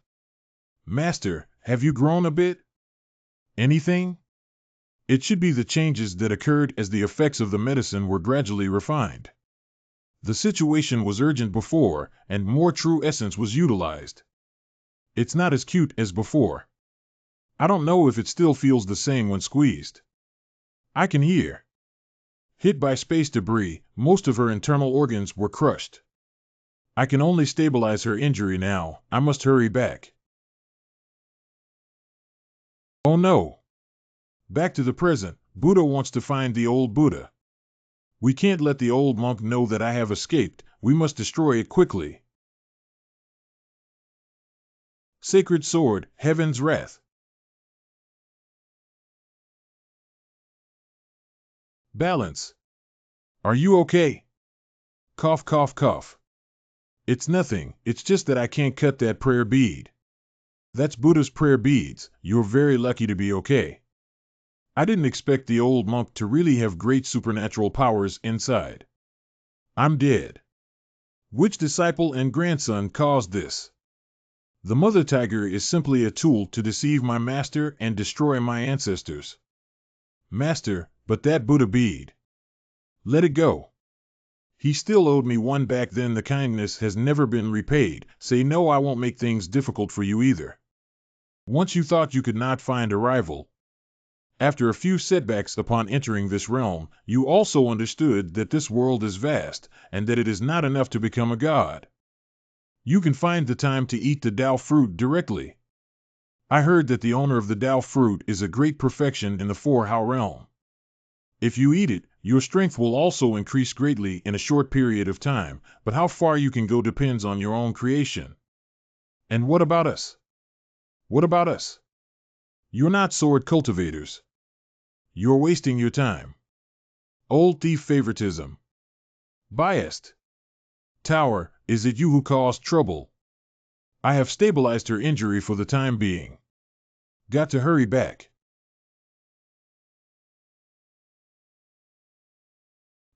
Master, have you grown a bit? Anything? It should be the changes that occurred as the effects of the medicine were gradually refined. The situation was urgent before, and more true essence was utilized. It's not as cute as before. I don't know if it still feels the same when squeezed. I can hear. Hit by space debris, most of her internal organs were crushed. I can only stabilize her injury now. I must hurry back. Oh no! Back to the present. Buddha wants to find the old Buddha. We can't let the old monk know that I have escaped. We must destroy it quickly. Sacred sword, heaven's wrath. Balance. Are you okay? Cough, cough, cough. It's nothing. It's just that I can't cut that prayer bead. That's Buddha's prayer beads. You're very lucky to be okay. I didn't expect the old monk to really have great supernatural powers inside. I'm dead. Which disciple and grandson caused this? The mother tiger is simply a tool to deceive my master and destroy my ancestors. Master, but that Buddha bead. Let it go. He still owed me one back then. The kindness has never been repaid. Say no, I won't make things difficult for you either. Once you thought you could not find a rival. After a few setbacks upon entering this realm, you also understood that this world is vast, and that it is not enough to become a god. You can find the time to eat the Tao fruit directly. I heard that the owner of the Tao fruit is a great perfection in the 4-Hao realm. If you eat it, your strength will also increase greatly in a short period of time, but how far you can go depends on your own creation. And what about us? What about us? You're not sword cultivators. You're wasting your time. Old thief favoritism. Biased. Tower, is it you who caused trouble? I have stabilized her injury for the time being. Got to hurry back.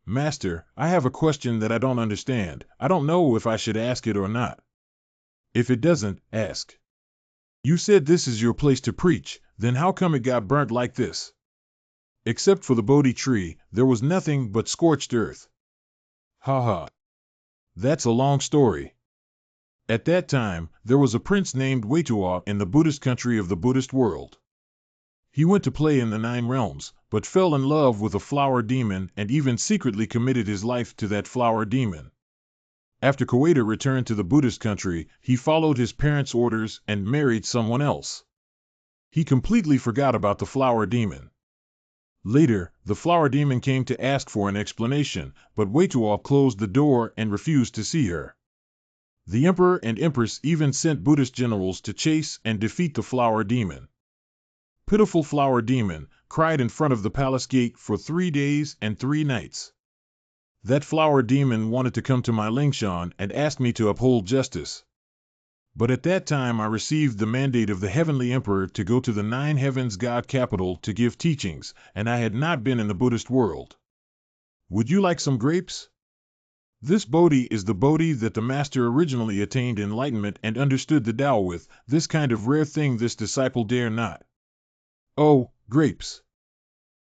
Master, I have a question that I don't understand. I don't know if I should ask it or not. If it doesn't, ask. You said this is your place to preach, then how come it got burnt like this? Except for the Bodhi tree, there was nothing but scorched earth. Ha ha. That's a long story. At that time, there was a prince named Weituo in the Buddhist country of the Buddhist world. He went to play in the 9 realms, but fell in love with a flower demon and even secretly committed his life to that flower demon. After Weituo returned to the Buddhist country, he followed his parents' orders and married someone else. He completely forgot about the flower demon. Later, the flower demon came to ask for an explanation, but Weituo closed the door and refused to see her. The emperor and empress even sent Buddhist generals to chase and defeat the flower demon. Pitiful flower demon cried in front of the palace gate for 3 days and 3 nights. That flower demon wanted to come to my Lingshan and asked me to uphold justice. But at that time I received the mandate of the Heavenly Emperor to go to the 9 heavens God capital to give teachings, and I had not been in the Buddhist world. Would you like some grapes? This Bodhi is the Bodhi that the Master originally attained enlightenment and understood the Tao with. This kind of rare thing this disciple dare not. Oh, grapes!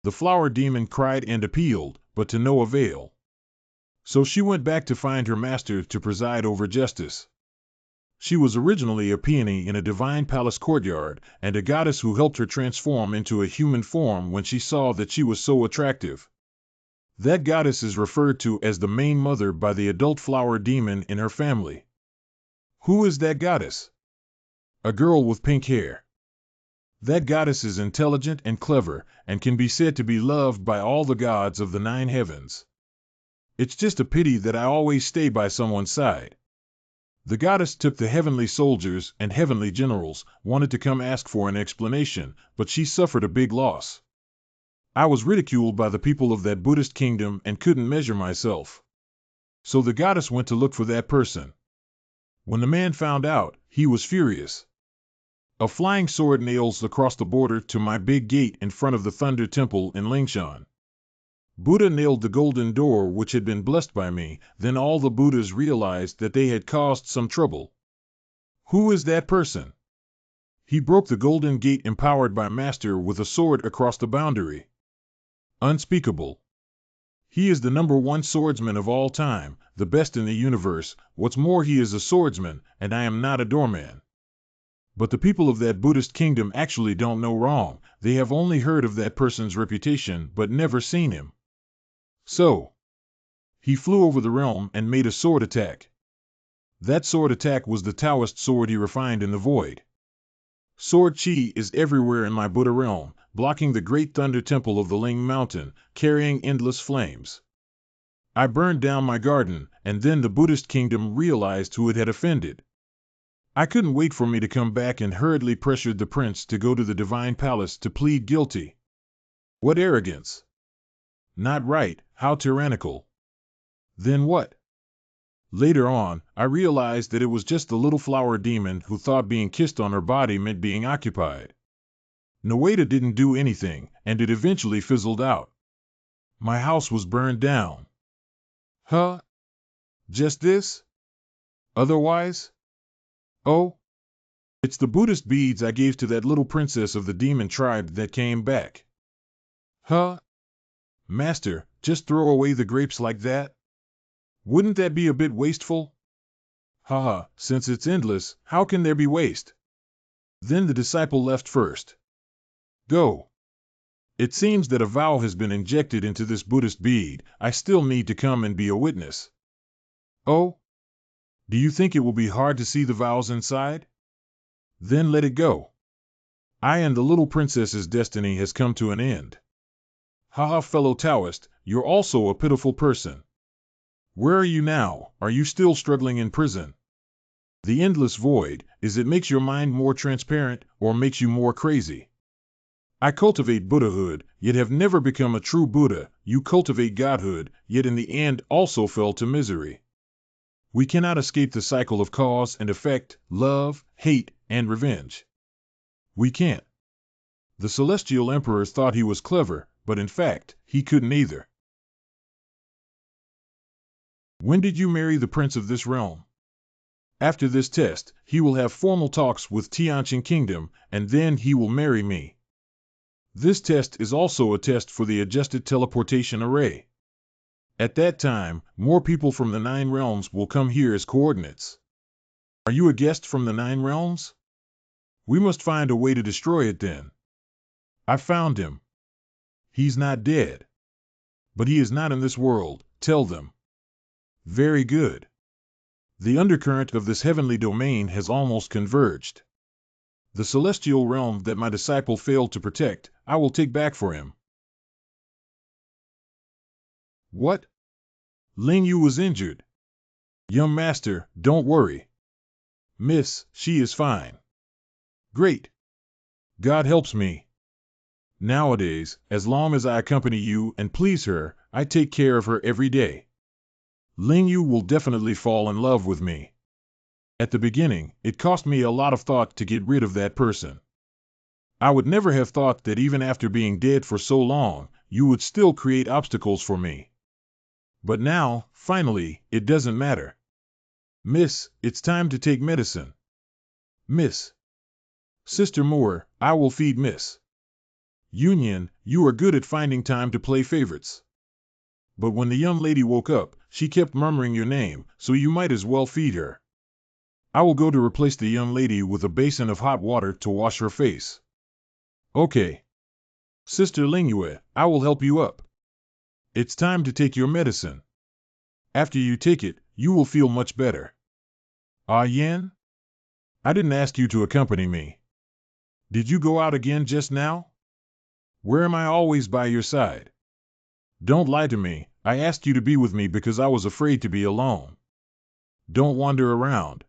The flower demon cried and appealed, but to no avail. So she went back to find her master to preside over justice. She was originally a peony in a divine palace courtyard, and a goddess who helped her transform into a human form when she saw that she was so attractive. That goddess is referred to as the main mother by the adult flower demon in her family. Who is that goddess? A girl with pink hair. That goddess is intelligent and clever, and can be said to be loved by all the gods of the 9 heavens. It's just a pity that I always stay by someone's side. The goddess took the heavenly soldiers and heavenly generals, wanted to come ask for an explanation, but she suffered a big loss. I was ridiculed by the people of that Buddhist kingdom and couldn't measure myself. So the goddess went to look for that person. When the man found out, he was furious. A flying sword nails across the border to my big gate in front of the Thunder Temple in Lingshan. Buddha nailed the golden door which had been blessed by me. Then all the Buddhas realized that they had caused some trouble. Who is that person? He broke the golden gate empowered by Master with a sword across the boundary. Unspeakable. He is the #1 swordsman of all time, the best in the universe. What's more, he is a swordsman, and I am not a doorman. But the people of that Buddhist kingdom actually don't know wrong. They have only heard of that person's reputation but never seen him. So, he flew over the realm and made a sword attack. That sword attack was the Taoist sword he refined in the void. Sword chi is everywhere in my Buddha realm, blocking the great thunder temple of the Ling Mountain, carrying endless flames. I burned down my garden, and then the Buddhist kingdom realized who it had offended. I couldn't wait for me to come back and hurriedly pressured the prince to go to the divine palace to plead guilty. What arrogance! Not right, how tyrannical. Then what? Later on, I realized that it was just the little flower demon who thought being kissed on her body meant being occupied. Noeda didn't do anything, and it eventually fizzled out. My house was burned down. Huh? Just this? Otherwise? Oh, it's the Buddhist beads I gave to that little princess of the demon tribe that came back. Huh? Master, just throw away the grapes like that? Wouldn't that be a bit wasteful? Haha, since it's endless, how can there be waste? Then the disciple left first. Go. It seems that a vow has been injected into this Buddhist bead. I still need to come and be a witness. Oh? Do you think it will be hard to see the vows inside? Then let it go. I and the little princess's destiny has come to an end. Haha, fellow Taoist, you're also a pitiful person. Where are you now? Are you still struggling in prison? The endless void, is it makes your mind more transparent, or makes you more crazy? I cultivate Buddhahood, yet have never become a true Buddha. You cultivate Godhood, yet in the end also fell to misery. We cannot escape the cycle of cause and effect, love, hate, and revenge. We can't. The celestial emperor thought he was clever, but in fact, he couldn't either. When did you marry the prince of this realm? After this test, he will have formal talks with Tianqing Kingdom, and then he will marry me. This test is also a test for the adjusted teleportation array. At that time, more people from the 9 realms will come here as coordinates. Are you a guest from the 9 realms? We must find a way to destroy it then. I found him. He's not dead. But he is not in this world, tell them. Very good. The undercurrent of this heavenly domain has almost converged. The celestial realm that my disciple failed to protect, I will take back for him. What? Ling Yu was injured. Young master, don't worry. Miss, she is fine. Great. God helps me. Nowadays, as long as I accompany you and please her, I take care of her every day. Ling Yu will definitely fall in love with me. At the beginning, it cost me a lot of thought to get rid of that person. I would never have thought that even after being dead for so long, you would still create obstacles for me. But now, finally, it doesn't matter. Miss, it's time to take medicine. Miss. Sister Moore, I will feed Miss. Union, you are good at finding time to play favorites. But when the young lady woke up, she kept murmuring your name, so you might as well feed her. I will go to replace the young lady with a basin of hot water to wash her face. Okay. Sister Lingyue, I will help you up. It's time to take your medicine. After you take it, you will feel much better. Ah Yen? I didn't ask you to accompany me. Did you go out again just now? Where am I always by your side? Don't lie to me, I asked you to be with me because I was afraid to be alone. Don't wander around.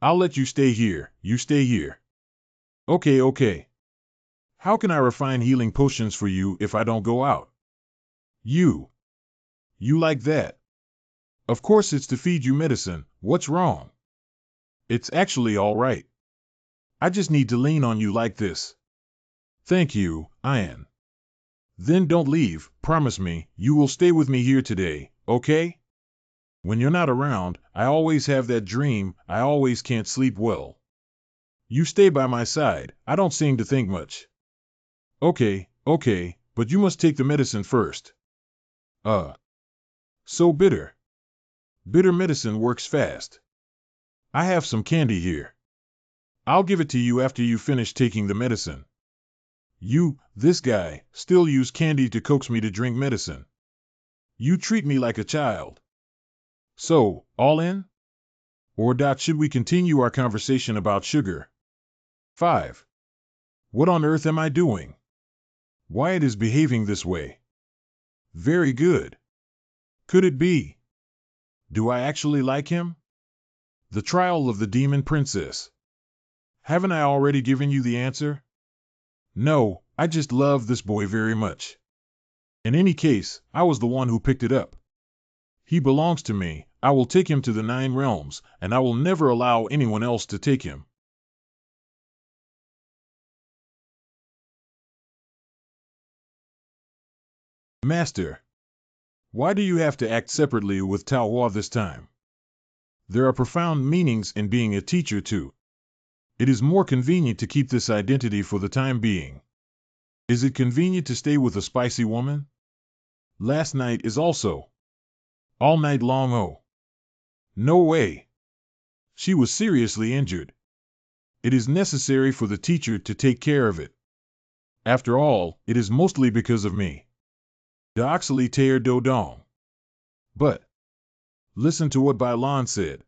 I'll let you stay here, you stay here. Okay. How can I refine healing potions for you if I don't go out? You like that? Of course it's to feed you medicine, what's wrong? It's actually all right. I just need to lean on you like this. Thank you, Ian. Then don't leave, promise me, you will stay with me here today, okay? When you're not around, I always have that dream, I always can't sleep well. You stay by my side, I don't seem to think much. Okay, but you must take the medicine first. So bitter. Bitter medicine works fast. I have some candy here. I'll give it to you after you finish taking the medicine. You, this guy, still use candy to coax me to drink medicine. You treat me like a child. So, all in? Or should we continue our conversation about sugar? 5. What on earth am I doing? Why it is behaving this way? Very good. Could it be? Do I actually like him? The trial of the demon princess. Haven't I already given you the answer? No, I just love this boy very much. In any case, I was the one who picked it up. He belongs to me. I will take him to the 9 realms, and I will never allow anyone else to take him. Master, why do you have to act separately with Tao Hua this time? There are profound meanings in being a teacher too. It is more convenient to keep this identity for the time being. Is it convenient to stay with a spicy woman? Last night is also. All night long, oh. No way. She was seriously injured. It is necessary for the teacher to take care of it. After all, it is mostly because of me. D'Oxley Terre Dodong. But, listen to what Bailan said.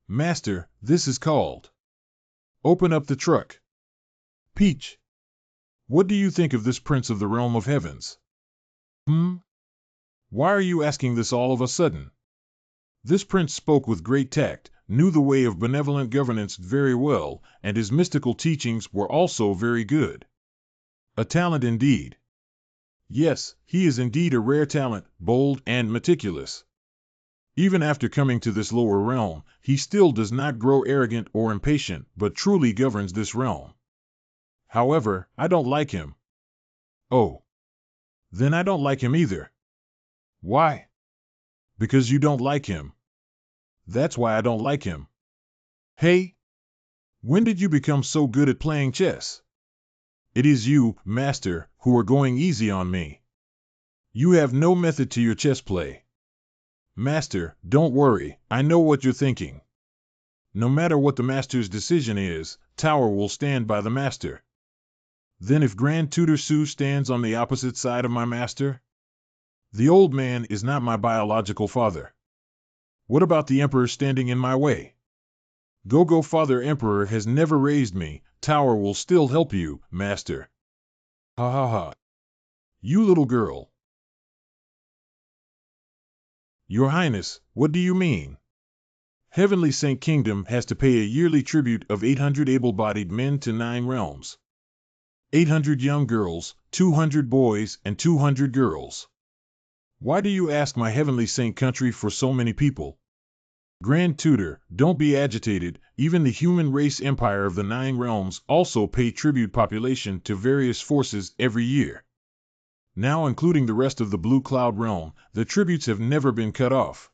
Master, this is called. Open up the truck. Peach. What do you think of this prince of the realm of heavens? Why are you asking this all of a sudden? This prince spoke with great tact, knew the way of benevolent governance very well, and his mystical teachings were also very good. A talent indeed. Yes, he is indeed a rare talent, bold and meticulous. Even after coming to this lower realm, he still does not grow arrogant or impatient, but truly governs this realm. However, I don't like him. Oh. Then I don't like him either. Why? Because you don't like him. That's why I don't like him. Hey? When did you become so good at playing chess? It is you, master, who are going easy on me. You have no method to your chess play. Master, don't worry, I know what you're thinking. No matter what the master's decision is, Tower will stand by the master. Then if Grand Tutor Su stands on the opposite side of my master? The old man is not my biological father. What about the emperor standing in my way? Go Father Emperor has never raised me, Tower will still help you, master. Ha ha ha. You little girl. Your Highness, what do you mean? Heavenly Saint Kingdom has to pay a yearly tribute of 800 able-bodied men to 9 realms. 800 young girls, 200 boys, and 200 girls. Why do you ask my heavenly saint country for so many people? Grand Tutor, don't be agitated, even the human race empire of the 9 realms also pay tribute population to various forces every year. Now including the rest of the Blue Cloud realm, the tributes have never been cut off.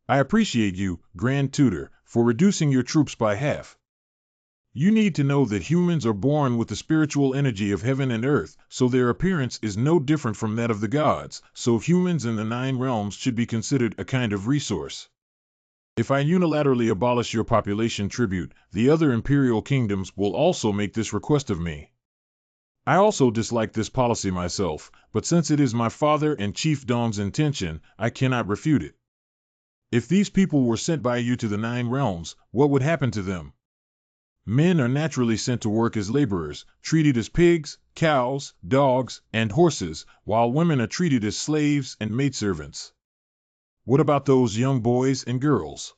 I appreciate you, Grand Tutor, for reducing your troops by half. You need to know that humans are born with the spiritual energy of heaven and earth, so their appearance is no different from that of the gods, so humans in the 9 realms should be considered a kind of resource. If I unilaterally abolish your population tribute, the other imperial kingdoms will also make this request of me. I also dislike this policy myself, but since it is my father and Chief Dong's intention, I cannot refute it. If these people were sent by you to the 9 realms, what would happen to them? Men are naturally sent to work as laborers, treated as pigs, cows, dogs, and horses, while women are treated as slaves and maidservants. What about those young boys and girls?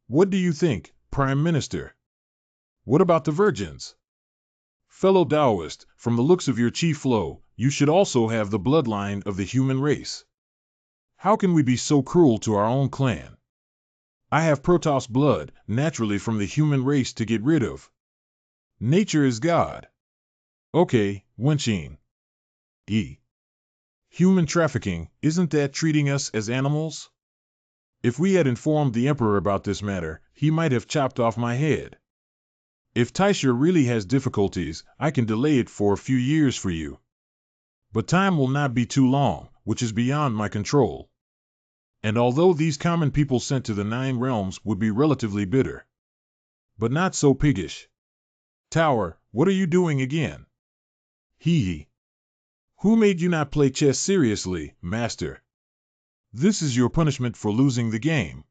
What do you think, Prime Minister? What about the virgins? Fellow Taoist, from the looks of your chief flow, you should also have the bloodline of the human race. How can we be so cruel to our own clan? I have Protoss blood, naturally from the human race to get rid of. Nature is God. Okay, Wenqin. Human trafficking, isn't that treating us as animals? If we had informed the Emperor about this matter, he might have chopped off my head. If Taisha really has difficulties, I can delay it for a few years for you. But time will not be too long, which is beyond my control. And although these common people sent to the 9 realms would be relatively bitter, but not so piggish. Tower, what are you doing again? Hee. Who made you not play chess seriously, master? This is your punishment for losing the game.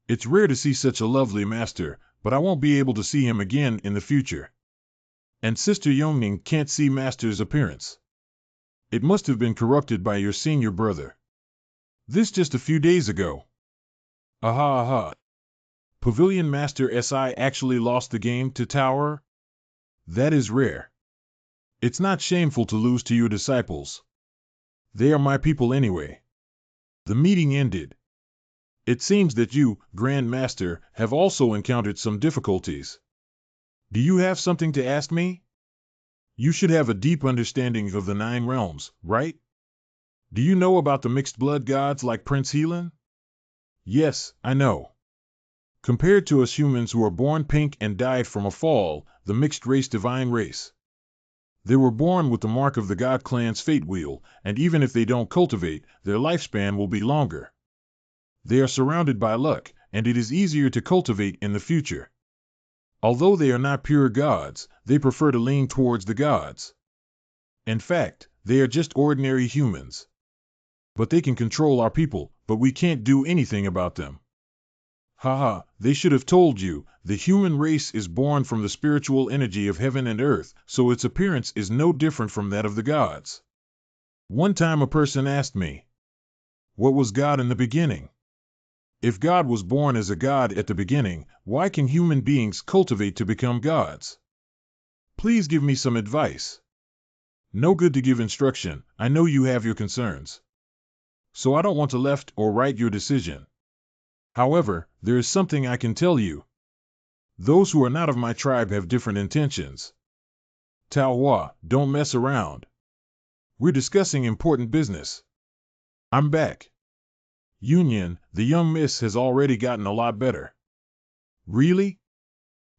It's rare to see such a lovely master, but I won't be able to see him again in the future. And Sister Yongning can't see Master's appearance. It must have been corrupted by your senior brother. This just a few days ago. Aha aha. Pavilion Master SI actually lost the game to Tower? That is rare. It's not shameful to lose to your disciples. They are my people anyway. The meeting ended. It seems that you, Grand Master, have also encountered some difficulties. Do you have something to ask me? You should have a deep understanding of the 9 realms, right? Do you know about the mixed blood gods like Prince Helan? Yes, I know. Compared to us humans who are born pink and died from a fall, the mixed race divine race. They were born with the mark of the God Clan's fate wheel, and even if they don't cultivate, their lifespan will be longer. They are surrounded by luck, and it is easier to cultivate in the future. Although they are not pure gods, they prefer to lean towards the gods. In fact, they are just ordinary humans. But they can control our people, but we can't do anything about them. Haha, they should have told you, the human race is born from the spiritual energy of heaven and earth, so its appearance is no different from that of the gods. One time a person asked me, what was God in the beginning? If God was born as a god at the beginning, why can human beings cultivate to become gods? Please give me some advice. No good to give instruction, I know you have your concerns. So I don't want to left or right your decision. However, there is something I can tell you. Those who are not of my tribe have different intentions. Tao Hua, don't mess around. We're discussing important business. I'm back. Union, the young miss has already gotten a lot better. Really?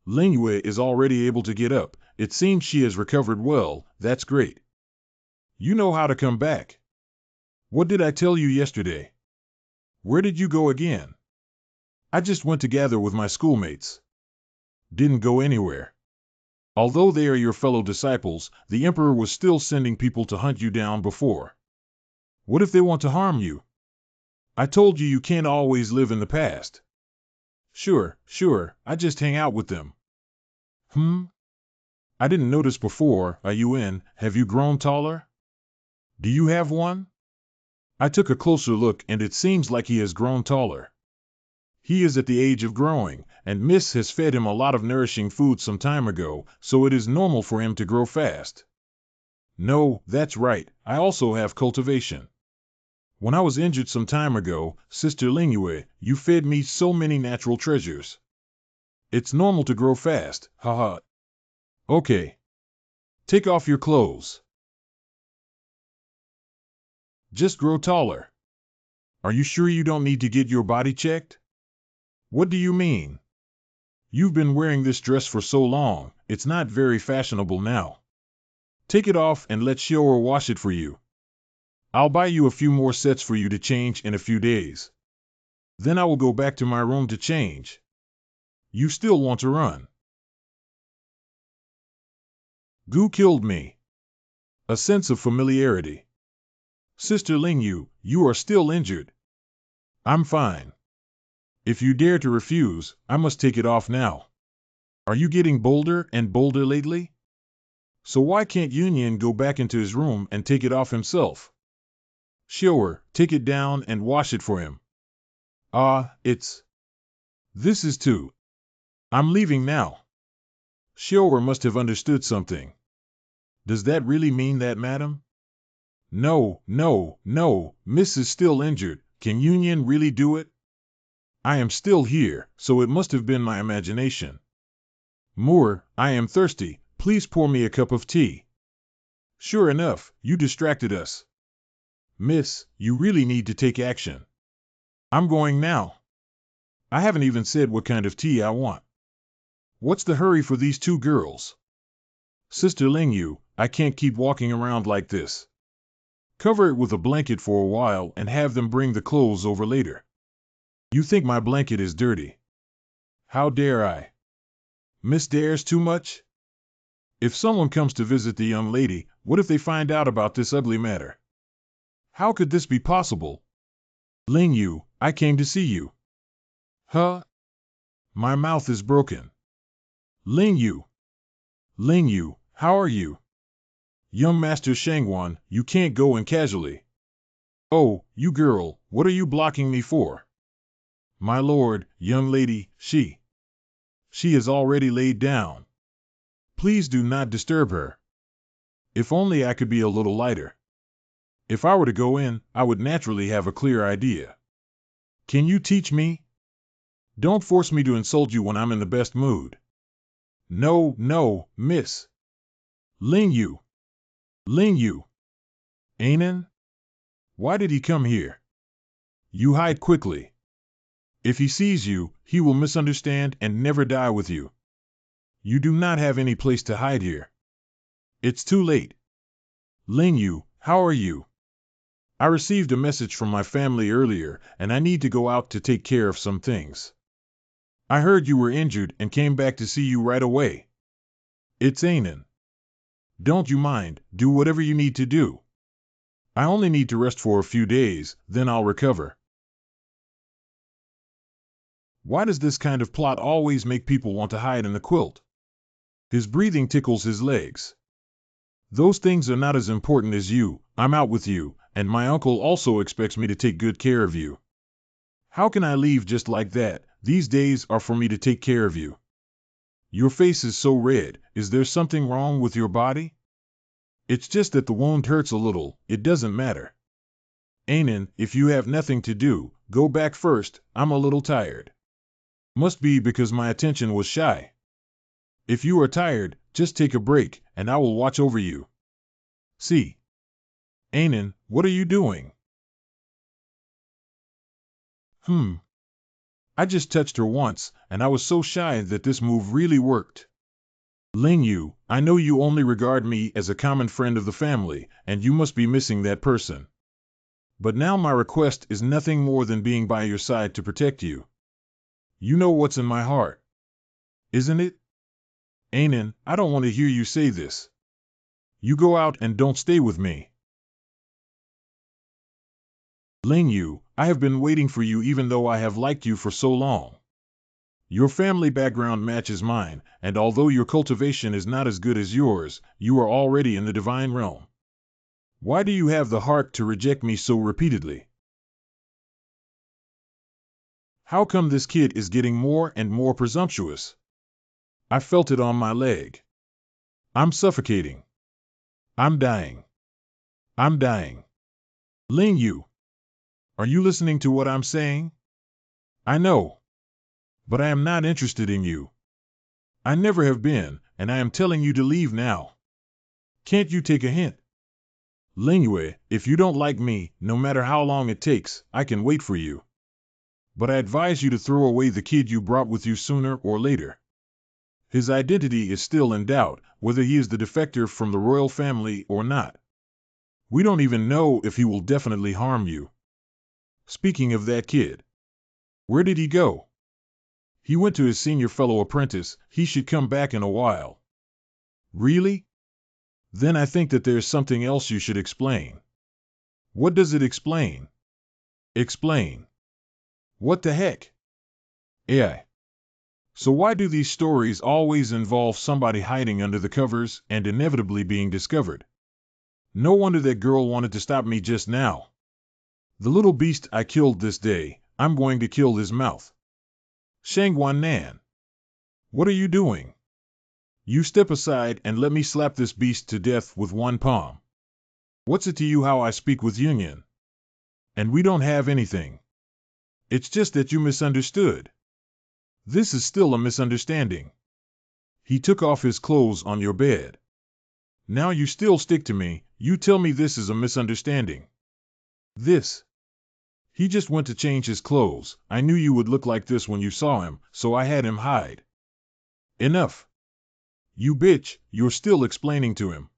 Lingyue is already able to get up. It seems she has recovered well. That's great. You know how to come back. What did I tell you yesterday? Where did you go again? I just went to gather with my schoolmates. Didn't go anywhere. Although they are your fellow disciples, the Emperor was still sending people to hunt you down before. What if they want to harm you? I told you can't always live in the past. Sure, I just hang out with them. I didn't notice before, Yun, have you grown taller? Do you have one? I took a closer look and it seems like he has grown taller. He is at the age of growing, and Miss has fed him a lot of nourishing food some time ago, so it is normal for him to grow fast. No, that's right, I also have cultivation. When I was injured some time ago, Sister Lingyue, you fed me so many natural treasures. It's normal to grow fast, haha. Okay. Take off your clothes. Just grow taller. Are you sure you don't need to get your body checked? What do you mean? You've been wearing this dress for so long, it's not very fashionable now. Take it off and let Shioer wash it for you. I'll buy you a few more sets for you to change in a few days. Then I will go back to my room to change. You still want to run. Gu killed me. A sense of familiarity. Sister Lingyu, you are still injured. I'm fine. If you dare to refuse, I must take it off now. Are you getting bolder and bolder lately? So why can't Union go back into his room and take it off himself? Shioer, take it down and wash it for him. This is too. I'm leaving now. Shioer must have understood something. Does that really mean that, madam? No, Miss is still injured. Can Union really do it? I am still here, so it must have been my imagination. Moore, I am thirsty. Please pour me a cup of tea. Sure enough, you distracted us. Miss, you really need to take action. I'm going now. I haven't even said what kind of tea I want. What's the hurry for these 2 girls? Sister Lingyu, I can't keep walking around like this. Cover it with a blanket for a while and have them bring the clothes over later. You think my blanket is dirty? How dare I? Miss dares too much? If someone comes to visit the young lady, what if they find out about this ugly matter? How could this be possible? Ling Yu, I came to see you. Huh? My mouth is broken. Ling Yu. Ling Yu, how are you? Young Master Shangwan, you can't go in casually. Oh, you girl, what are you blocking me for? My lord, young lady, she has already laid down. Please do not disturb her. If only I could be a little lighter. If I were to go in, I would naturally have a clear idea. Can you teach me? Don't force me to insult you when I'm in the best mood. No, no, miss. Ling Yu. Ling Yu. Anan? Why did he come here? You hide quickly. If he sees you, he will misunderstand and never die with you. You do not have any place to hide here. It's too late. Ling Yu, how are you? I received a message from my family earlier, and I need to go out to take care of some things. I heard you were injured and came back to see you right away. It's Anan. Don't you mind, do whatever you need to do. I only need to rest for a few days, then I'll recover. Why does this kind of plot always make people want to hide in the quilt? His breathing tickles his legs. Those things are not as important as you. I'm out with you, and my uncle also expects me to take good care of you. How can I leave just like that? These days are for me to take care of you. Your face is so red. Is there something wrong with your body? It's just that the wound hurts a little. It doesn't matter. Anan, if you have nothing to do, go back first. I'm a little tired. Must be because my attention was shy. If you are tired, just take a break, and I will watch over you. See. Anan, what are you doing? I just touched her once, and I was so shy that this move really worked. Ling Yu, I know you only regard me as a common friend of the family, and you must be missing that person. But now my request is nothing more than being by your side to protect you. You know what's in my heart. Isn't it? Anan, I don't want to hear you say this. You go out and don't stay with me. Ling Yu, I have been waiting for you even though I have liked you for so long. Your family background matches mine, and although your cultivation is not as good as yours, you are already in the divine realm. Why do you have the heart to reject me so repeatedly? How come this kid is getting more and more presumptuous? I felt it on my leg. I'm suffocating. I'm dying. I'm dying. Ling Yu, are you listening to what I'm saying? I know. But I am not interested in you. I never have been, and I am telling you to leave now. Can't you take a hint? Lingwei, if you don't like me, no matter how long it takes, I can wait for you. But I advise you to throw away the kid you brought with you sooner or later. His identity is still in doubt, whether he is the defector from the royal family or not. We don't even know if he will definitely harm you. Speaking of that kid, where did he go? He went to his senior fellow apprentice. He should come back in a while. Really? Then I think that there's something else you should explain. What does it explain? Explain. What the heck? AI. So why do these stories always involve somebody hiding under the covers and inevitably being discovered? No wonder that girl wanted to stop me just now. The little beast I killed this day, I'm going to kill his mouth. Shangguan Nan. What are you doing? You step aside and let me slap this beast to death with one palm. What's it to you how I speak with Union? And we don't have anything. It's just that you misunderstood. This is still a misunderstanding. He took off his clothes on your bed. Now you still stick to me. You tell me this is a misunderstanding. This. He just went to change his clothes. I knew you would look like this when you saw him, so I had him hide. Enough. You bitch, you're still explaining to him.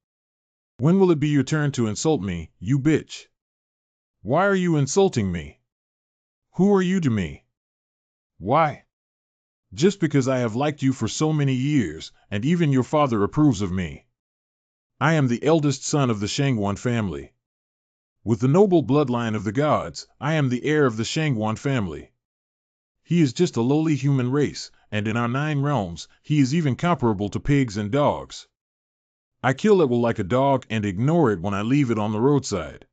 When will it be your turn to insult me, you bitch? Why are you insulting me? Who are you to me? Why? Just because I have liked you for so many years, and even your father approves of me. I am the eldest son of the Shangguan family. With the noble bloodline of the gods, I am the heir of the Shangwan family. He is just a lowly human race, and in our 9 realms, he is even comparable to pigs and dogs. I kill it like a dog and ignore it when I leave it on the roadside.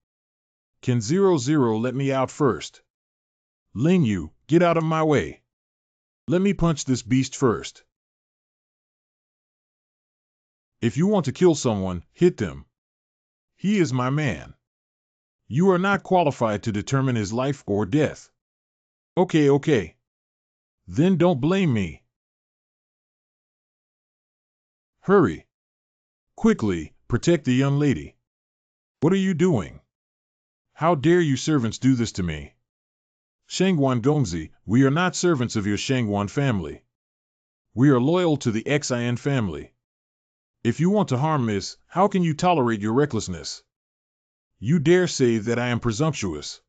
Can 00 let me out first? Ling Yu, get out of my way. Let me punch this beast first. If you want to kill someone, hit them. He is my man. You are not qualified to determine his life or death. Okay. Then don't blame me. Hurry. Quickly, protect the young lady. What are you doing? How dare you servants do this to me? Shangwan Gongzi, we are not servants of your Shangwan family. We are loyal to the Xin family. If you want to harm Miss, how can you tolerate your recklessness? You dare say that I am presumptuous.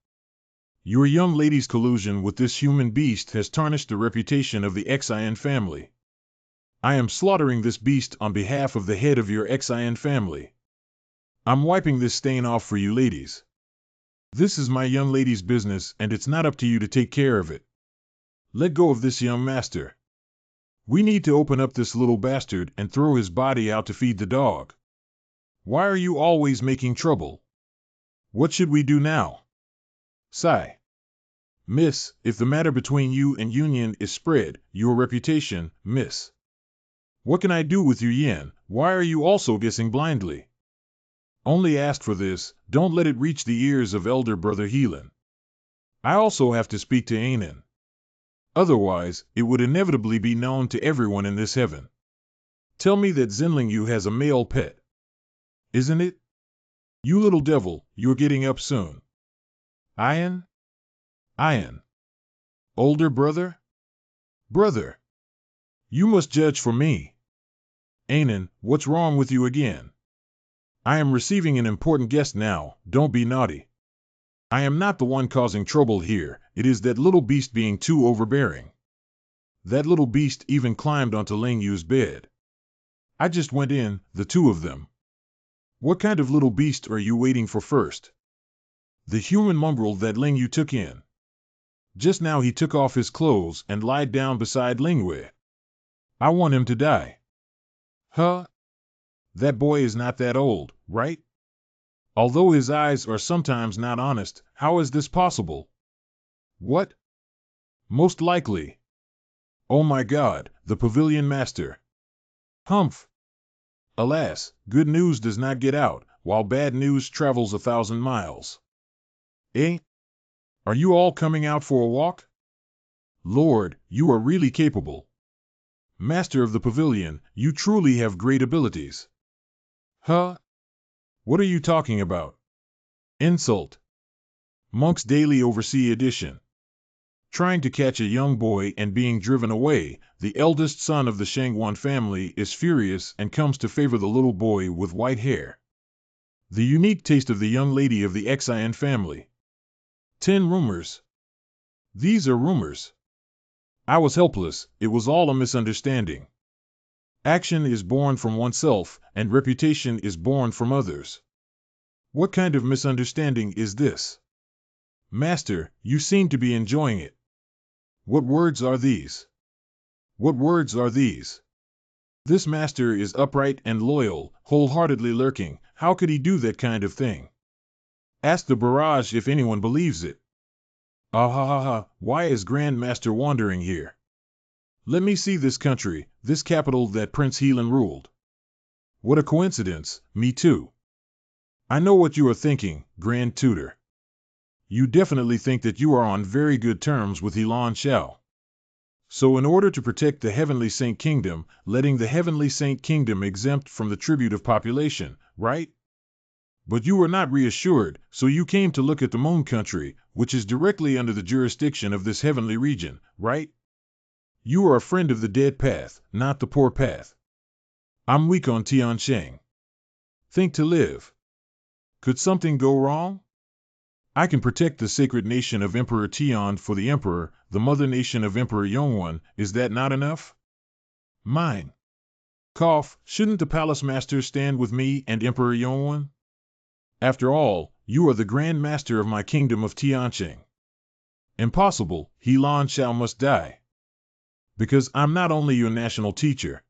Your young lady's collusion with this human beast has tarnished the reputation of the Xin family. I am slaughtering this beast on behalf of the head of your Xin family. I'm wiping this stain off for you ladies. This is my young lady's business, and it's not up to you to take care of it. Let go of this young master. We need to open up this little bastard and throw his body out to feed the dog. Why are you always making trouble? What should we do now? Sigh. Miss, if the matter between you and Union is spread, your reputation, miss. What can I do with you, Yen? Why are you also guessing blindly? Only ask for this, don't let it reach the ears of elder brother Heelan. I also have to speak to Anan. Otherwise, it would inevitably be known to everyone in this heaven. Tell me that Zenlingyu has a male pet. Isn't it? You little devil, you're getting up soon. Ian? Older brother? Brother. You must judge for me. Anan, what's wrong with you again? I am receiving an important guest now, don't be naughty. I am not the one causing trouble here, it is that little beast being too overbearing. That little beast even climbed onto Ling Yu's bed. I just went in, the 2 of them. What kind of little beast are you waiting for first? The human mongrel that Ling Yu took in. Just now he took off his clothes and lied down beside Lingwei. I want him to die. Huh? That boy is not that old, right? Although his eyes are sometimes not honest, how is this possible? What? Most likely. Oh my God, the pavilion master. Humph. Alas, good news does not get out, while bad news travels 1,000 miles. Eh? Are you all coming out for a walk? Lord, you are really capable. Master of the pavilion, you truly have great abilities. Huh? What are you talking about? Insult. Monk's Daily Oversea Edition. Trying to catch a young boy and being driven away, the eldest son of the Shangwan family is furious and comes to favor the little boy with white hair. The unique taste of the young lady of the Xin family. 10 rumors. These are rumors. I was helpless, it was all a misunderstanding. Action is born from oneself, and reputation is born from others. What kind of misunderstanding is this? Master, you seem to be enjoying it. What words are these? What words are these? This master is upright and loyal, wholeheartedly lurking. How could he do that kind of thing? Ask the barrage if anyone believes it. Ah ha ha ha, why is Grand Master wandering here? Let me see this country, this capital that Prince Heelan ruled. What a coincidence, me too. I know what you are thinking, Grand Tutor. You definitely think that you are on very good terms with Heelan Xiao. So in order to protect the Heavenly Saint Kingdom, letting the Heavenly Saint Kingdom exempt from the tribute of population, right? But you were not reassured, so you came to look at the Moon Country, which is directly under the jurisdiction of this heavenly region, right? You are a friend of the dead path, not the poor path. I'm weak on Tiansheng. Think to live. Could something go wrong? I can protect the sacred nation of Emperor Tian for the Emperor, the mother nation of Emperor Yongwan. Is that not enough? Mine. Cough, shouldn't the palace master stand with me and Emperor Yongwan? After all, You are the Grand Master of my kingdom of Tianqing. Impossible, He Lan Shao must die. Because I'm not only your national teacher.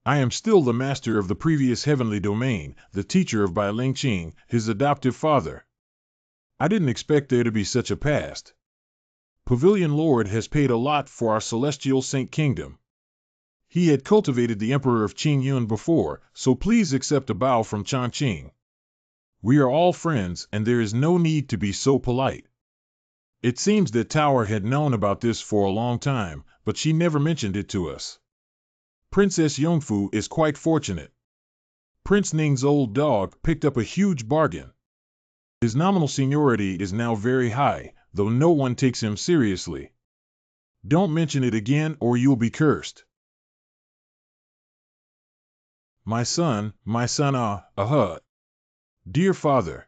I am still the master of the previous heavenly domain, the teacher of Bai Ling Qing, his adoptive father. I didn't expect there to be such a past. Pavilion Lord has paid a lot for our celestial saint kingdom. He had cultivated the Emperor of Qing Yun before, so please accept a bow from Chongqing. We are all friends, and there is no need to be so polite. It seems that Tower had known about this for a long time, but she never mentioned it to us. Princess Yongfu is quite fortunate. Prince Ning's old dog picked up a huge bargain. His nominal seniority is now very high, though no one takes him seriously. Don't mention it again or you'll be cursed. My son, Dear father.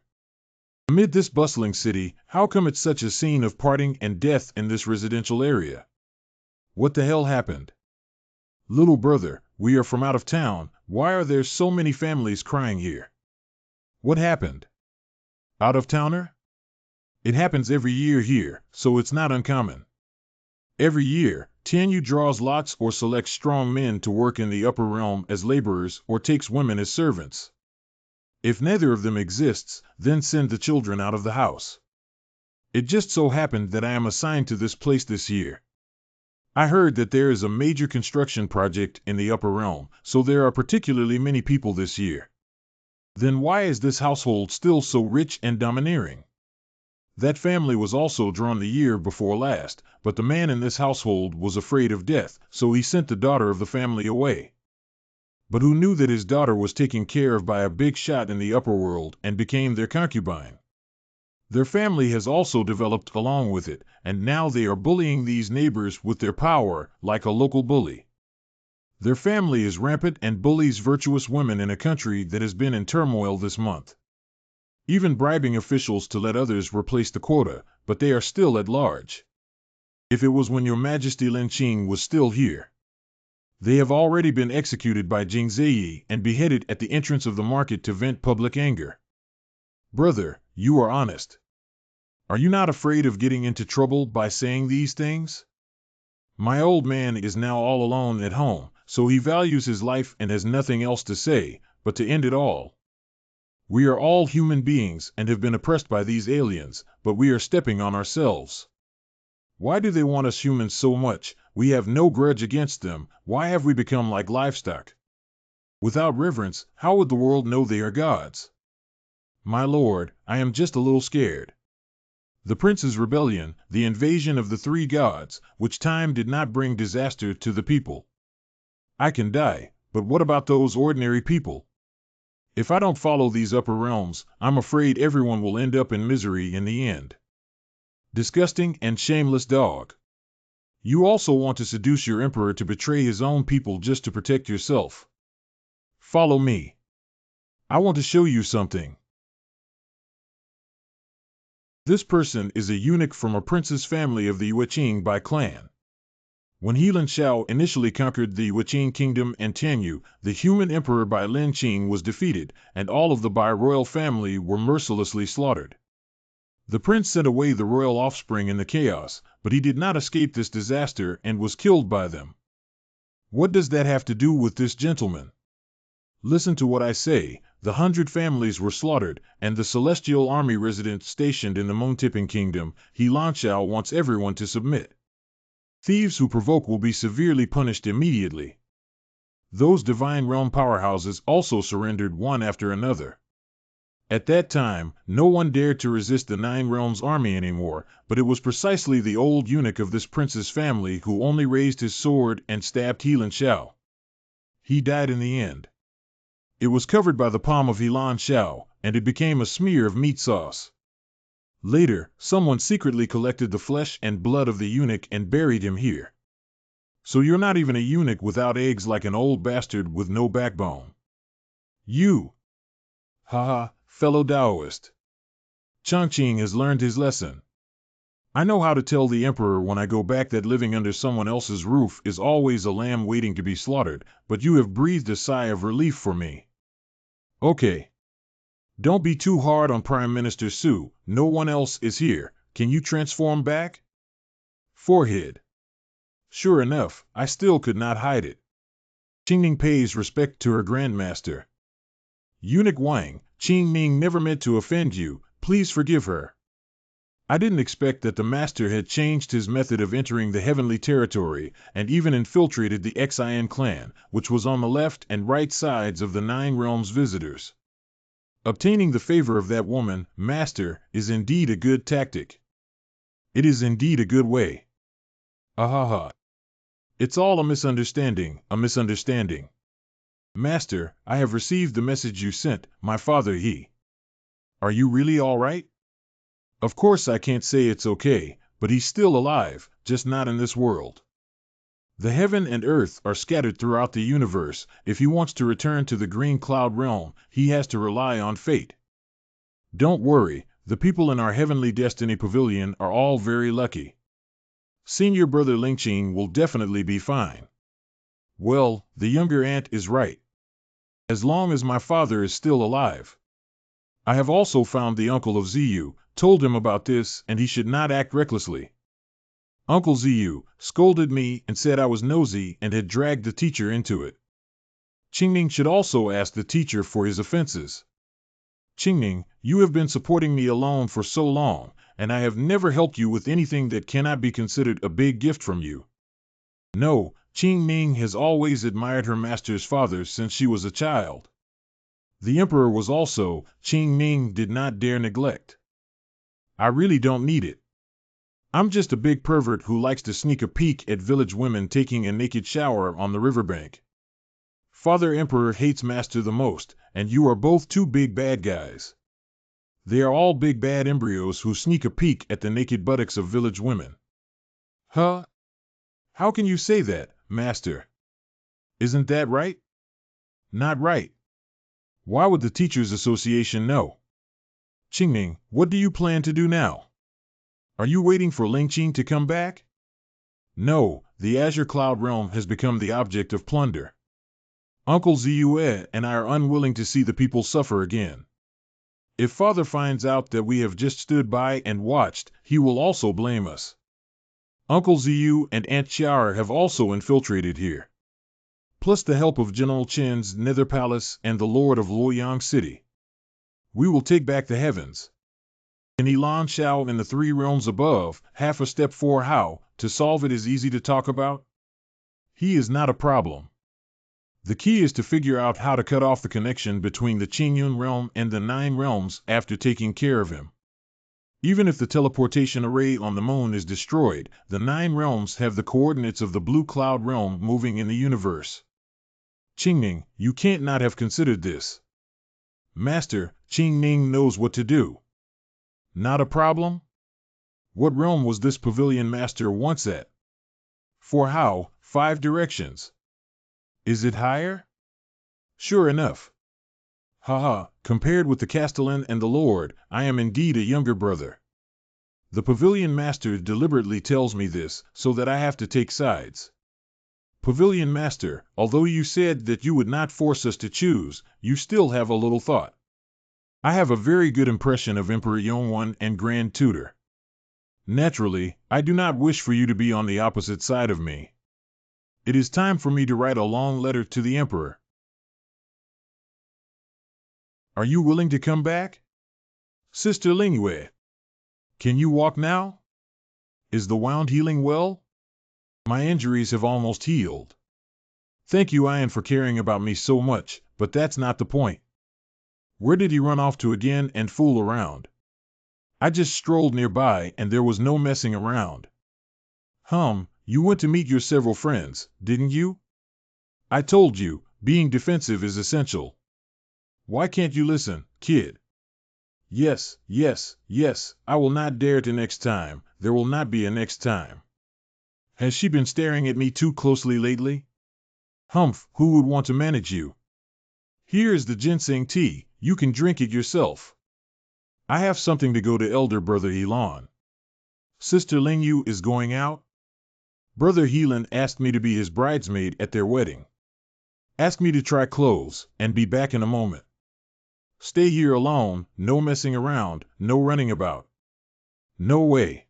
Amid this bustling city, how come it's such a scene of parting and death in this residential area? What the hell happened? Little brother, we are from out of town, why are there so many families crying here? What happened? Out of towner? It happens every year here, so it's not uncommon. Every year, Tianyu draws lots or selects strong men to work in the upper realm as laborers or takes women as servants. If neither of them exists, then send the children out of the house. It just so happened that I am assigned to this place this year. I heard that there is a major construction project in the upper realm, so there are particularly many people this year. Then why is this household still so rich and domineering? That family was also drawn the year before last, but the man in this household was afraid of death, so he sent the daughter of the family away. But who knew that his daughter was taken care of by a big shot in the upper world and became their concubine? Their family has also developed along with it, and now they are bullying these neighbors with their power, like a local bully. Their family is rampant and bullies virtuous women in a country that has been in turmoil this month. Even bribing officials to let others replace the quota, but they are still at large. If it was when Your Majesty Lin Qing was still here. They have already been executed by Jing Ziyi and beheaded at the entrance of the market to vent public anger. Brother, you are honest. Are you not afraid of getting into trouble by saying these things? My old man is now all alone at home, so he values his life and has nothing else to say, but to end it all. We are all human beings and have been oppressed by these aliens, but we are stepping on ourselves. Why do they want us humans so much? We have no grudge against them. Why have we become like livestock? Without reverence, how would the world know they are gods? My lord, I am just a little scared. The prince's rebellion, the invasion of the three gods, which time did not bring disaster to the people. I can die, but what about those ordinary people? If I don't follow these upper realms, I'm afraid everyone will end up in misery in the end. Disgusting and shameless dog. You also want to seduce your emperor to betray his own people just to protect yourself. Follow me. I want to show you something. This person is a eunuch from a prince's family of the Yueqing Bai clan. When He Lan Shao initially conquered the Yueqing kingdom and Tianyu, the human emperor Bai Lin Qing was defeated, and all of the Bai royal family were mercilessly slaughtered. The prince sent away the royal offspring in the chaos, but he did not escape this disaster and was killed by them. What does that have to do with this gentleman? Listen to what I say. The 100 families were slaughtered, and the celestial army resident stationed in the Moon-Tipping Kingdom, He Lan Shao wants everyone to submit. Thieves who provoke will be severely punished immediately. Those divine realm powerhouses also surrendered one after another. At that time, no one dared to resist the Nine Realms army anymore, but it was precisely the old eunuch of this prince's family who only raised his sword and stabbed He Lan Shao. He died in the end. It was covered by the palm of He Lan Shao, and it became a smear of meat sauce. Later, someone secretly collected the flesh and blood of the eunuch and buried him here. So you're not even a eunuch without eggs like an old bastard with no backbone. You! Haha, fellow Taoist. Chongqing has learned his lesson. I know how to tell the emperor when I go back that living under someone else's roof is always a lamb waiting to be slaughtered, but you have breathed a sigh of relief for me. Okay. Don't be too hard on Prime Minister Su, no one else is here. Can you transform back? Forehead. Sure enough, I still could not hide it. Qingning pays respect to her grandmaster. Eunuch Wang, Qingning never meant to offend you, please forgive her. I didn't expect that the master had changed his method of entering the heavenly territory and even infiltrated the Xin clan, which was on the left and right sides of the Nine Realms visitors. Obtaining the favor of that woman, master, is indeed a good tactic. It is indeed a good way. Ahaha. It's all a misunderstanding, a misunderstanding. Master, I have received the message you sent, my father he. Are you really all right? Of course I can't say it's okay, but he's still alive, just not in this world. The heaven and earth are scattered throughout the universe. If he wants to return to the green cloud realm, he has to rely on fate. Don't worry, the people in our heavenly destiny pavilion are all very lucky. Senior brother Lingqing will definitely be fine. Well, the younger aunt is right. As long as my father is still alive. I have also found the uncle of Ziyu, told him about this, and he should not act recklessly. Uncle Ziyu scolded me and said I was nosy and had dragged the teacher into it. Qingning should also ask the teacher for his offenses. Qingning, you have been supporting me alone for so long, and I have never helped you with anything that cannot be considered a big gift from you. No, Qingning has always admired her master's father since she was a child. The emperor was also, Qingning did not dare neglect. I really don't need it. I'm just a big pervert who likes to sneak a peek at village women taking a naked shower on the riverbank. Father Emperor hates Master the most, and you are both two big bad guys. They are all big bad embryos who sneak a peek at the naked buttocks of village women. Huh? How can you say that, Master? Isn't that right? Not right. Why would the Teachers Association know? Qingning, what do you plan to do now? Are you waiting for Lingqing to come back? No, the Azure Cloud Realm has become the object of plunder. Uncle Ziyue and I are unwilling to see the people suffer again. If Father finds out that we have just stood by and watched, he will also blame us. Uncle Ziyu and Aunt Xiao have also infiltrated here. Plus the help of General Qin's Nether Palace and the Lord of Luoyang City. We will take back the heavens. In Elan Shao in the three realms above, half a step for how, to solve it is easy to talk about. He is not a problem. The key is to figure out how to cut off the connection between the Qingyun realm and the Nine Realms after taking care of him. Even if the teleportation array on the moon is destroyed, the Nine Realms have the coordinates of the Blue Cloud Realm moving in the universe. Qingning, you can't not have considered this. Master, Qingning knows what to do. Not a problem? What realm was this pavilion master once at? For how, 5 directions. Is it higher? Sure enough. Haha, compared with the Castellan and the Lord, I am indeed a younger brother. The pavilion master deliberately tells me this, so that I have to take sides. Pavilion master, although you said that you would not force us to choose, you still have a little thought. I have a very good impression of Emperor Yongwan and Grand Tutor. Naturally, I do not wish for you to be on the opposite side of me. It is time for me to write a long letter to the Emperor. Are you willing to come back? Sister Lingyue. Can you walk now? Is the wound healing well? My injuries have almost healed. Thank you, Ian, for caring about me so much, but that's not the point. Where did he run off to again and fool around? I just strolled nearby and there was no messing around. You went to meet your several friends, didn't you? I told you, being defensive is essential. Why can't you listen, kid? Yes, I will not dare to next time, there will not be a next time. Has she been staring at me too closely lately? Who would want to manage you? Here is the ginseng tea, you can drink it yourself. I have something to go to elder brother Helan. Sister Lingyu is going out? Brother Helan asked me to be his bridesmaid at their wedding. Ask me to try clothes, and be back in a moment. Stay here alone, no messing around, no running about. No way.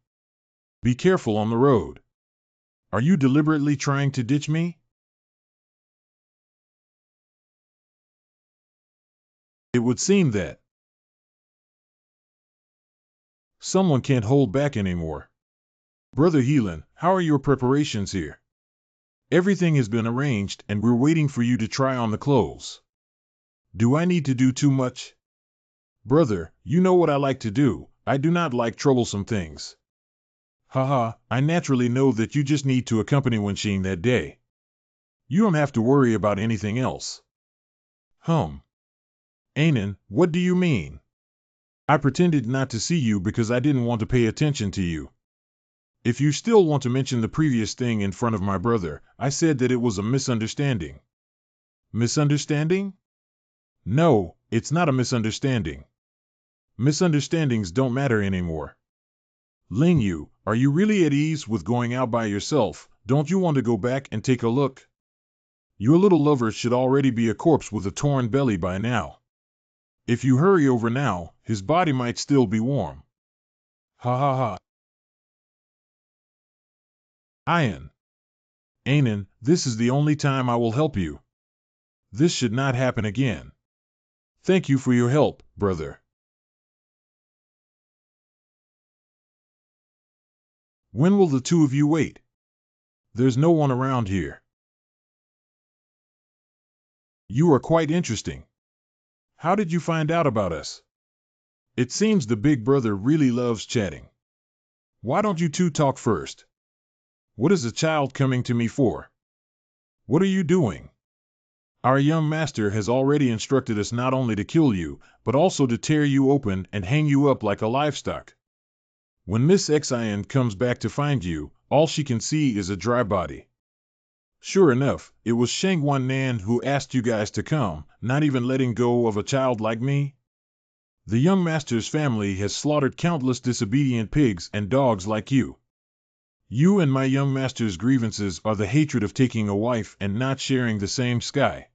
Be careful on the road. Are you deliberately trying to ditch me? It would seem that someone can't hold back anymore. Brother Heelan, how are your preparations here? Everything has been arranged and we're waiting for you to try on the clothes. Do I need to do too much? Brother, you know what I like to do. I do not like troublesome things. Haha, I naturally know that you just need to accompany Wenxing that day. You don't have to worry about anything else. Anan, what do you mean? I pretended not to see you because I didn't want to pay attention to you. If you still want to mention the previous thing in front of my brother, I said that it was a misunderstanding. Misunderstanding? No, it's not a misunderstanding. Misunderstandings don't matter anymore. Ling Yu, are you really at ease with going out by yourself? Don't you want to go back and take a look? Your little lover should already be a corpse with a torn belly by now. If you hurry over now, his body might still be warm. Ha ha ha. Anan, this is the only time I will help you. This should not happen again. Thank you for your help, brother. When will the two of you wait? There's no one around here. You are quite interesting. How did you find out about us? It seems the big brother really loves chatting. Why don't you two talk first? What is a child coming to me for? What are you doing? Our young master has already instructed us not only to kill you, but also to tear you open and hang you up like a livestock. When Miss Xian comes back to find you, all she can see is a dry body. Sure enough, it was Sheng Nan who asked you guys to come, not even letting go of a child like me. The young master's family has slaughtered countless disobedient pigs and dogs like you. You and my young master's grievances are the hatred of taking a wife and not sharing the same sky.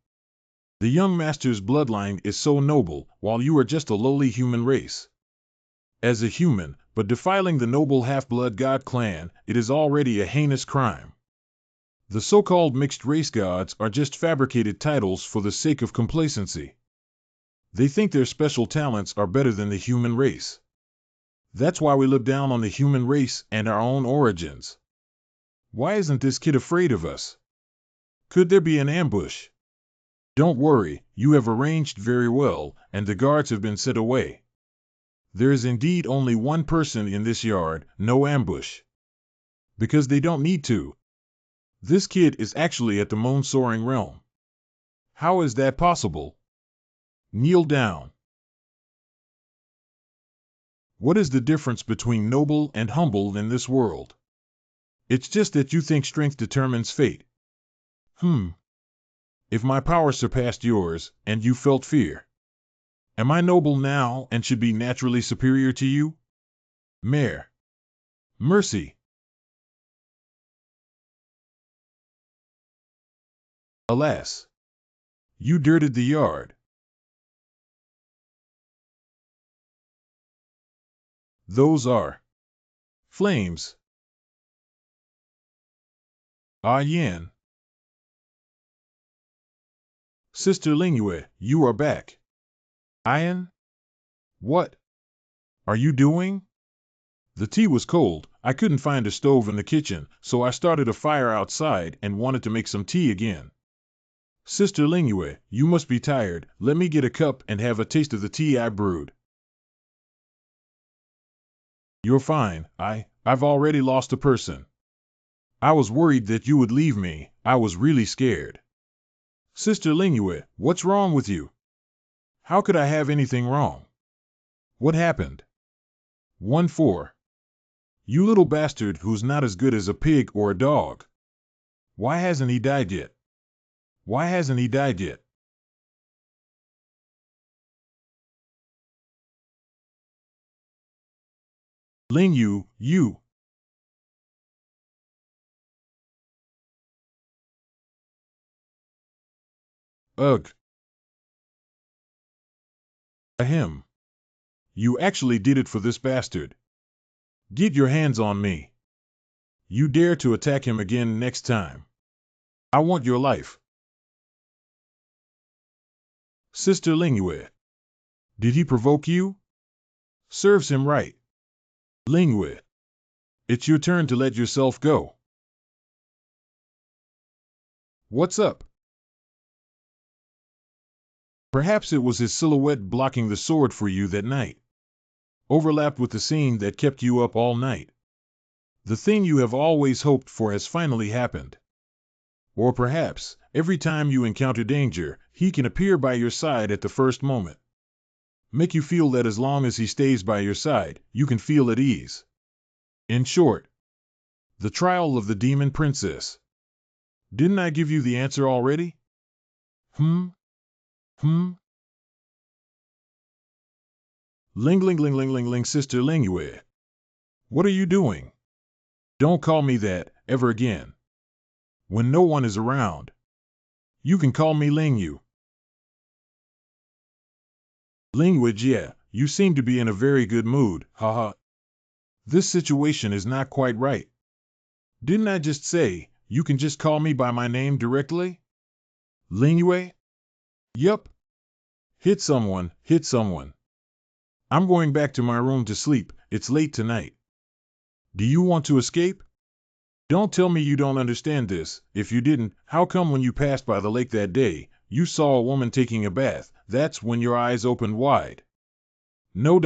The young master's bloodline is so noble, while you are just a lowly human race. As a human, but defiling the noble half-blood god clan, it is already a heinous crime. The so-called mixed-race gods are just fabricated titles for the sake of complacency. They think their special talents are better than the human race. That's why we look down on the human race and our own origins. Why isn't this kid afraid of us? Could there be an ambush? Don't worry, you have arranged very well, and the guards have been set away. There is indeed only one person in this yard, no ambush. Because they don't need to. This kid is actually at the moon-soaring realm. How is that possible? Kneel down. What is the difference between noble and humble in this world? It's just that you think strength determines fate. If my power surpassed yours, and you felt fear, am I noble now and should be naturally superior to you? Mayor. Mercy. Alas. You dirted the yard. Those are flames. Ah Yan. Sister Lingyue, you are back. Ian? What are you doing? The tea was cold. I couldn't find a stove in the kitchen, so I started a fire outside and wanted to make some tea again. Sister Lingyue, you must be tired. Let me get a cup and have a taste of the tea I brewed. You're fine. I've already lost a person. I was worried that you would leave me. I was really scared. Sister Lingyue, what's wrong with you? How could I have anything wrong? What happened? 1-4. You little bastard who's not as good as a pig or a dog. Why hasn't he died yet? Why hasn't he died yet? Ling Yu, you. Ugh. Ahem. You actually did it for this bastard. Get your hands on me. You dare to attack him again next time. I want your life. Sister Lingua. Did he provoke you? Serves him right. Lingua. It's your turn to let yourself go. What's up? Perhaps it was his silhouette blocking the sword for you that night. Overlapped with the scene that kept you up all night. The thing you have always hoped for has finally happened. Or perhaps, every time you encounter danger, he can appear by your side at the first moment. Make you feel that as long as he stays by your side, you can feel at ease. In short, the trial of the demon princess. Didn't I give you the answer already? Ling, Sister Lingua. What are you doing? Don't call me that, ever again. When no one is around. You can call me Lingu. Language, yeah, you seem to be in a very good mood, haha. This situation is not quite right. Didn't I just say, you can just call me by my name directly? Lingua? Yup. Hit someone, hit someone. I'm going back to my room to sleep, it's late tonight. Do you want to escape? Don't tell me you don't understand this. If you didn't, how come when you passed by the lake that day, you saw a woman taking a bath? That's when your eyes opened wide. No.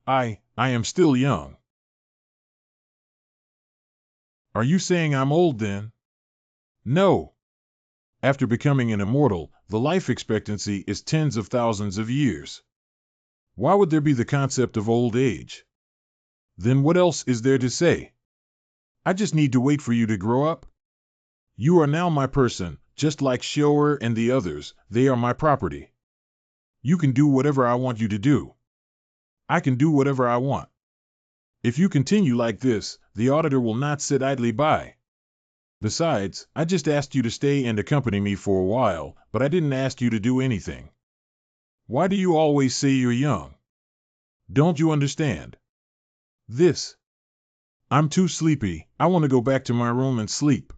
I am still young. Are you saying I'm old then? No. After becoming an immortal, the life expectancy is tens of thousands of years. Why would there be the concept of old age? Then what else is there to say? I just need to wait for you to grow up. You are now my person, just like Shower and the others, they are my property. You can do whatever I want you to do. I can do whatever I want. If you continue like this, the auditor will not sit idly by. Besides, I just asked you to stay and accompany me for a while, but I didn't ask you to do anything. Why do you always say you're young? Don't you understand? This. I'm too sleepy, I want to go back to my room and sleep.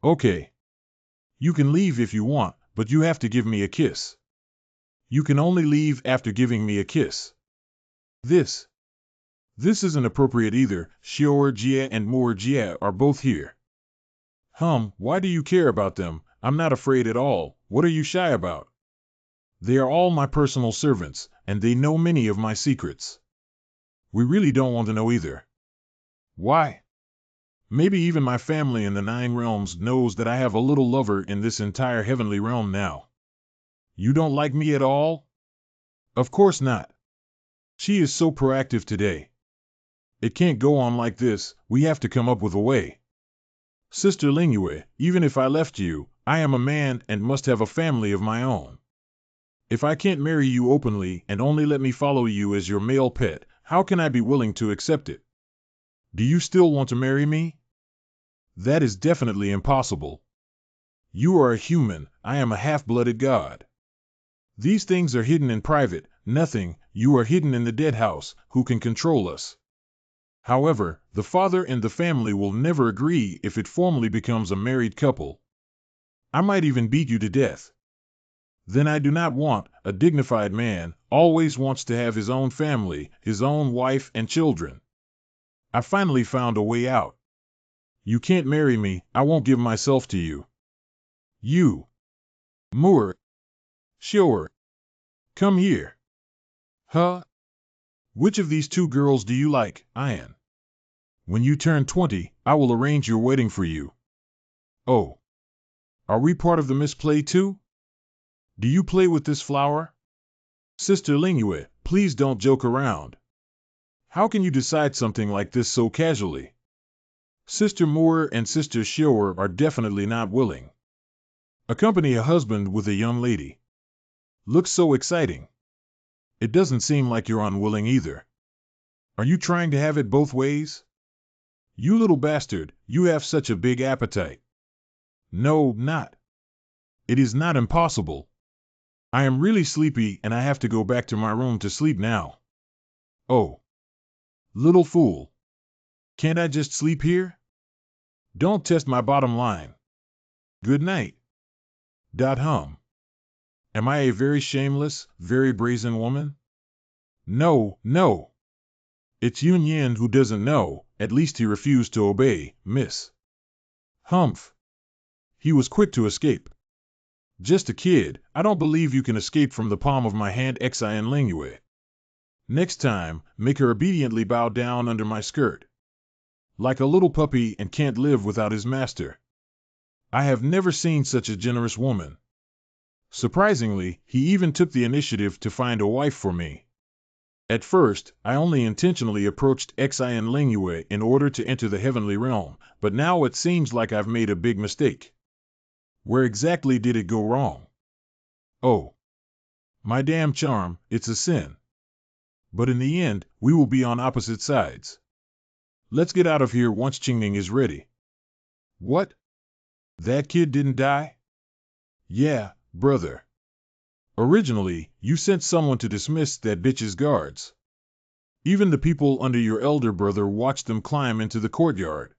Okay. You can leave if you want, but you have to give me a kiss. You can only leave after giving me a kiss. This isn't appropriate either. Shior Jia and Moor Jia are both here. Why do you care about them? I'm not afraid at all. What are you shy about? They are all my personal servants, and they know many of my secrets. We really don't want to know either. Why? Maybe even my family in the 9 realms knows that I have a little lover in this entire heavenly realm now. You don't like me at all? Of course not. She is so proactive today. It can't go on like this, we have to come up with a way. Sister Lingua, even if I left you, I am a man and must have a family of my own. If I can't marry you openly and only let me follow you as your male pet, how can I be willing to accept it? Do you still want to marry me? That is definitely impossible. You are a human, I am a half-blooded god. These things are hidden in private, nothing, you are hidden in the dead house, who can control us. However, the father and the family will never agree if it formally becomes a married couple. I might even beat you to death. Then I do not want, a dignified man always wants to have his own family, his own wife and children. I finally found a way out. You can't marry me, I won't give myself to you. You. Moor. Shower. Come here. Huh? Which of these 2 girls do you like, Ian? When you turn 20, I will arrange your wedding for you. Oh. Are we part of the misplay too? Do you play with this flower? Sister Lingua, please don't joke around. How can you decide something like this so casually? Sister Moore and Sister Shower are definitely not willing. Accompany a husband with a young lady. Looks so exciting. It doesn't seem like you're unwilling either. Are you trying to have it both ways? You little bastard, you have such a big appetite. No, not. It is not impossible. I am really sleepy and I have to go back to my room to sleep now. Oh, little fool. Can't I just sleep here? Don't test my bottom line. Good night. Hum. Am I a very shameless, very brazen woman? No, no. It's Yun Yan who doesn't know, at least he refused to obey, miss. Humph. He was quick to escape. Just a kid, I don't believe you can escape from the palm of my hand Xian Lingue. Next time, make her obediently bow down under my skirt. Like a little puppy and can't live without his master. I have never seen such a generous woman. Surprisingly, he even took the initiative to find a wife for me. At first, I only intentionally approached Xian Lingue in order to enter the heavenly realm, but now it seems like I've made a big mistake. Where exactly did it go wrong? Oh, my damn charm, it's a sin. But in the end, we will be on opposite sides. Let's get out of here once Qingning is ready. What? That kid didn't die? Yeah, brother. Originally, you sent someone to dismiss that bitch's guards. Even the people under your elder brother watched them climb into the courtyard.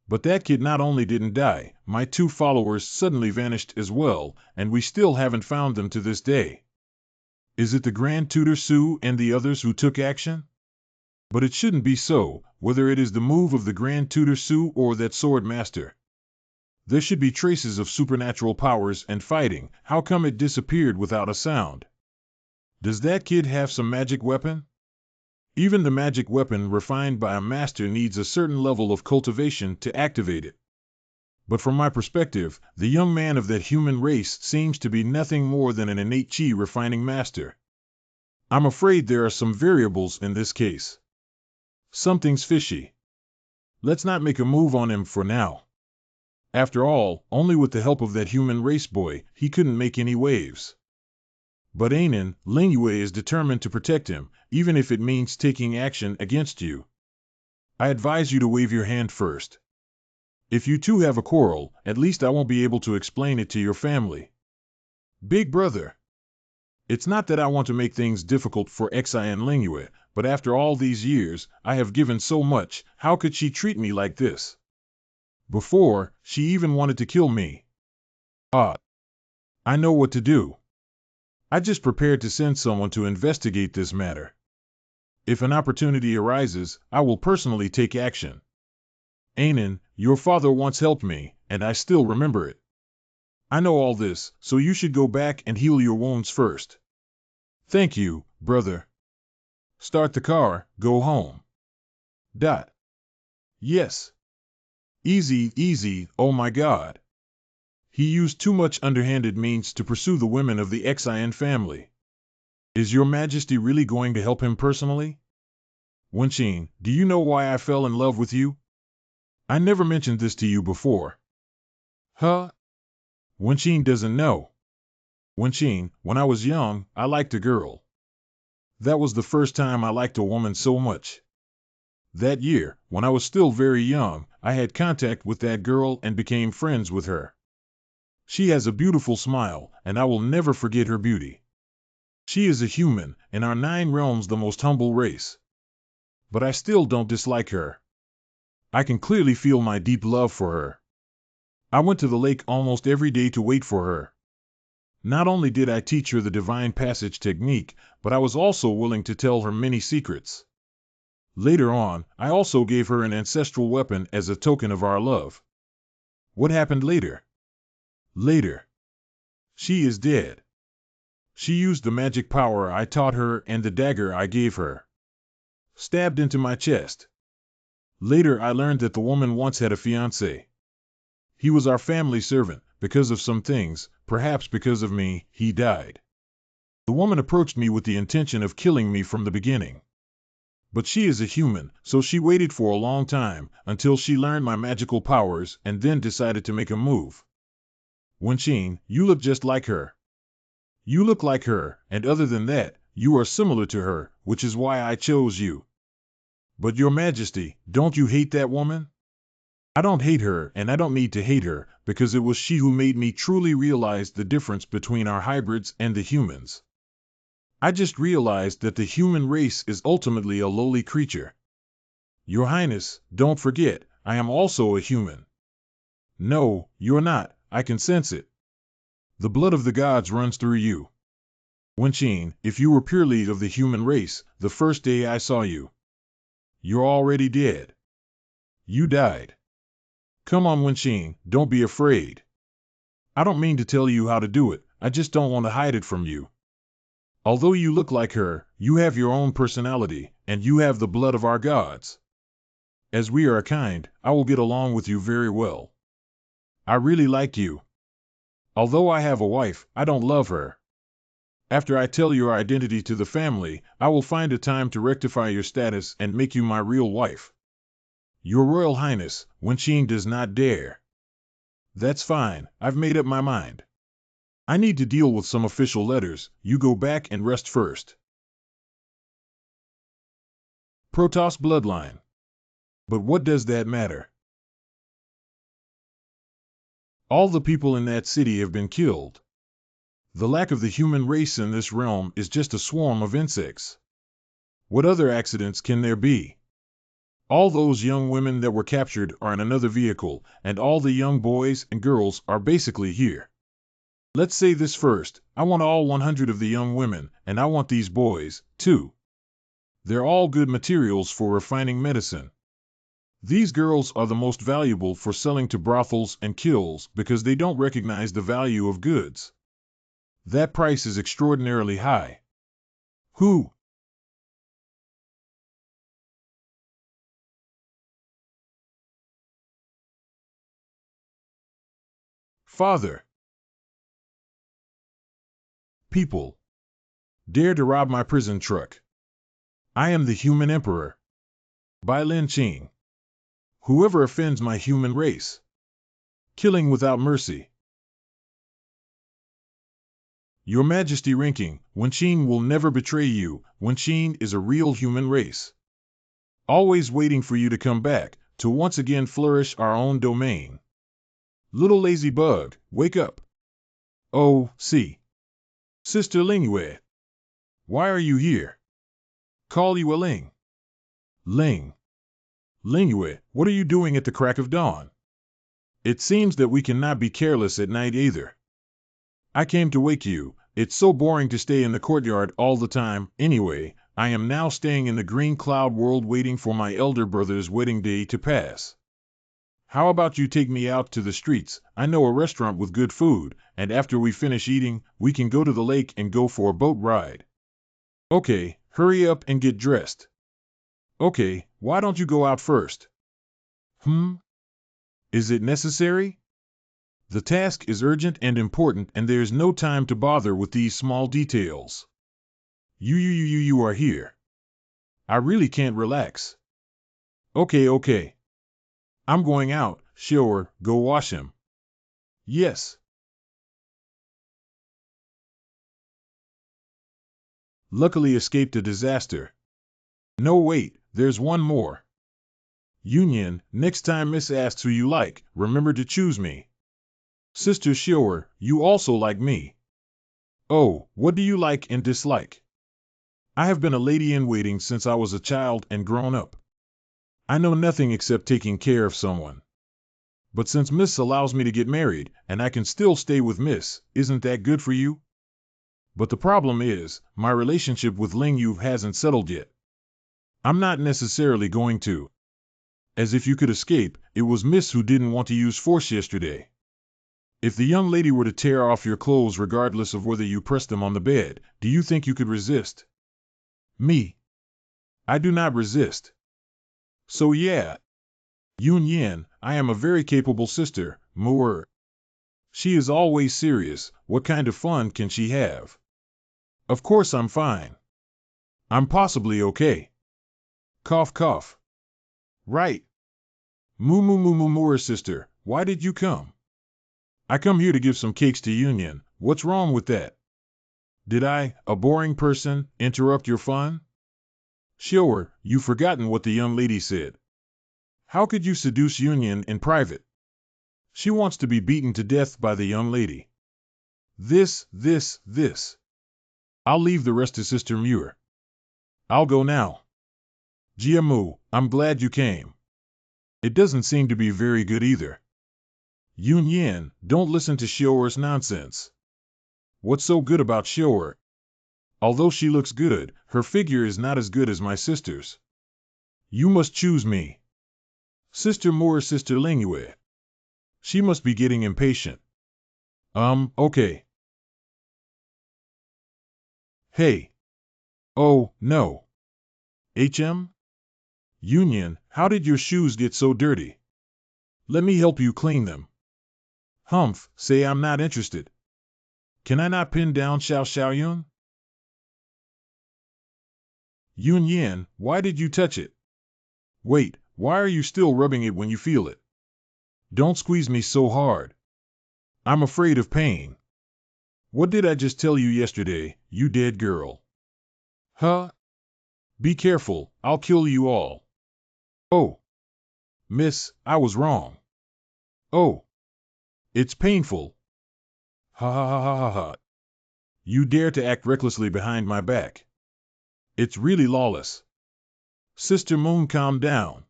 But that kid not only didn't die, my 2 followers suddenly vanished as well, and we still haven't found them to this day. Is it the Grand Tutor Su and the others who took action? But it shouldn't be so, whether it is the move of the Grand Tutor Su or that sword master. There should be traces of supernatural powers and fighting. How come it disappeared without a sound? Does that kid have some magic weapon? Even the magic weapon refined by a master needs a certain level of cultivation to activate it. But from my perspective, the young man of that human race seems to be nothing more than an innate chi refining master. I'm afraid there are some variables in this case. Something's fishy. Let's not make a move on him for now. After all, only with the help of that human race boy, he couldn't make any waves. But Ainin, Lingue is determined to protect him, even if it means taking action against you. I advise you to wave your hand first. If you two have a quarrel, at least I won't be able to explain it to your family. Big brother. It's not that I want to make things difficult for Xian Lingue, but after all these years, I have given so much, how could she treat me like this? Before, she even wanted to kill me. Ah. I know what to do. I just prepared to send someone to investigate this matter. If an opportunity arises, I will personally take action. Ainin, your father once helped me, and I still remember it. I know all this, so you should go back and heal your wounds first. Thank you, brother. Start the car, go home. Yes. Easy, easy, oh my God. He used too much underhanded means to pursue the women of the Xian family. Is your majesty really going to help him personally? Wenqin, do you know why I fell in love with you? I never mentioned this to you before. Huh? Wenqin doesn't know. Wenqin, when I was young, I liked a girl. That was the first time I liked a woman so much. That year, when I was still very young, I had contact with that girl and became friends with her. She has a beautiful smile, and I will never forget her beauty. She is a human, in our 9 realms the most humble race. But I still don't dislike her. I can clearly feel my deep love for her. I went to the lake almost every day to wait for her. Not only did I teach her the divine passage technique, but I was also willing to tell her many secrets. Later on, I also gave her an ancestral weapon as a token of our love. What happened later? Later. She is dead. She used the magic power I taught her and the dagger I gave her. Stabbed into my chest. Later I learned that the woman once had a fiancé. He was our family servant. Because of some things, perhaps because of me, he died. The woman approached me with the intention of killing me from the beginning. But she is a human, so she waited for a long time, until she learned my magical powers and then decided to make a move. Wenqin, you look just like her. You look like her, and other than that, you are similar to her, which is why I chose you. But your majesty, don't you hate that woman? I don't hate her, and I don't need to hate her, because it was she who made me truly realize the difference between our hybrids and the humans. I just realized that the human race is ultimately a lowly creature. Your Highness, don't forget, I am also a human. No, you're not, I can sense it. The blood of the gods runs through you. Wenqing, if you were purely of the human race, the first day I saw you, you're already dead. You died. Come on, Wenqing, don't be afraid. I don't mean to tell you how to do it, I just don't want to hide it from you. Although you look like her, you have your own personality, and you have the blood of our gods. As we are a kind, I will get along with you very well. I really like you. Although I have a wife, I don't love her. After I tell your identity to the family, I will find a time to rectify your status and make you my real wife. Your Royal Highness, Wenqing does not dare. That's fine, I've made up my mind. I need to deal with some official letters, you go back and rest first. Protoss bloodline. But what does that matter? All the people in that city have been killed. The lack of the human race in this realm is just a swarm of insects. What other accidents can there be? All those young women that were captured are in another vehicle, and all the young boys and girls are basically here. Let's say this first, I want all 100 of the young women, and I want these boys, too. They're all good materials for refining medicine. These girls are the most valuable for selling to brothels and kills because they don't recognize the value of goods. That price is extraordinarily high. Who? Father. People. Dare to rob my prison truck. I am the human emperor. By Lin Qing. Whoever offends my human race. Killing without mercy. Your Majesty Ranking, Wenqing will never betray you. Wenqing is a real human race. Always waiting for you to come back, to once again flourish our own domain. Little lazy bug, wake up. Oh, see. Sister Lingyue. Why are you here? Call you a Ling. Ling. Lingyue, what are you doing at the crack of dawn? It seems that we cannot be careless at night either. I came to wake you. It's so boring to stay in the courtyard all the time. Anyway, I am now staying in the green cloud world waiting for my elder brother's wedding day to pass. How about you take me out to the streets? I know a restaurant with good food, and after we finish eating, we can go to the lake and go for a boat ride. Okay, hurry up and get dressed. Okay, why don't you go out first? Is it necessary? The task is urgent and important, and there's no time to bother with these small details. You are here. I really can't relax. Okay. I'm going out, sure, go wash him. Yes. Luckily escaped a disaster. No wait, there's one more. Union, next time Miss asks who you like, remember to choose me. Sister Shior, you also like me. Oh, what do you like and dislike? I have been a lady-in-waiting since I was a child and grown up. I know nothing except taking care of someone. But since Miss allows me to get married, and I can still stay with Miss, isn't that good for you? But the problem is, my relationship with Ling Yu hasn't settled yet. I'm not necessarily going to. As if you could escape, it was Miss who didn't want to use force yesterday. If the young lady were to tear off your clothes regardless of whether you pressed them on the bed, do you think you could resist? Me. I do not resist. So yeah. Yun Yan, I am a very capable sister, Moor. She is always serious, what kind of fun can she have? Of course I'm fine. I'm possibly okay. Cough cough. Right. Moor sister, why did you come? I come here to give some cakes to Union, what's wrong with that? Did I, a boring person, interrupt your fun? Sure, you've forgotten what the young lady said. How could you seduce Union in private? She wants to be beaten to death by the young lady. This. I'll leave the rest to Sister Muir. I'll go now. Jiamu, I'm glad you came. It doesn't seem to be very good either. Yun, don't listen to Shioer's nonsense. What's so good about Shioer? Although she looks good, her figure is not as good as my sister's. You must choose me. Sister Moore, Sister Lingue. She must be getting impatient. Okay. Hey. Oh, no. Union, how did your shoes get so dirty? Let me help you clean them. Humph, say I'm not interested. Can I not pin down Xiao Yun? Yun, why did you touch it? Wait, why are you still rubbing it when you feel it? Don't squeeze me so hard. I'm afraid of pain. What did I just tell you yesterday, you dead girl? Huh? Be careful, I'll kill you all. Oh. Miss, I was wrong. Oh. It's painful. Ha ha ha ha ha ha. You dare to act recklessly behind my back. It's really lawless. Sister Moon, calm down.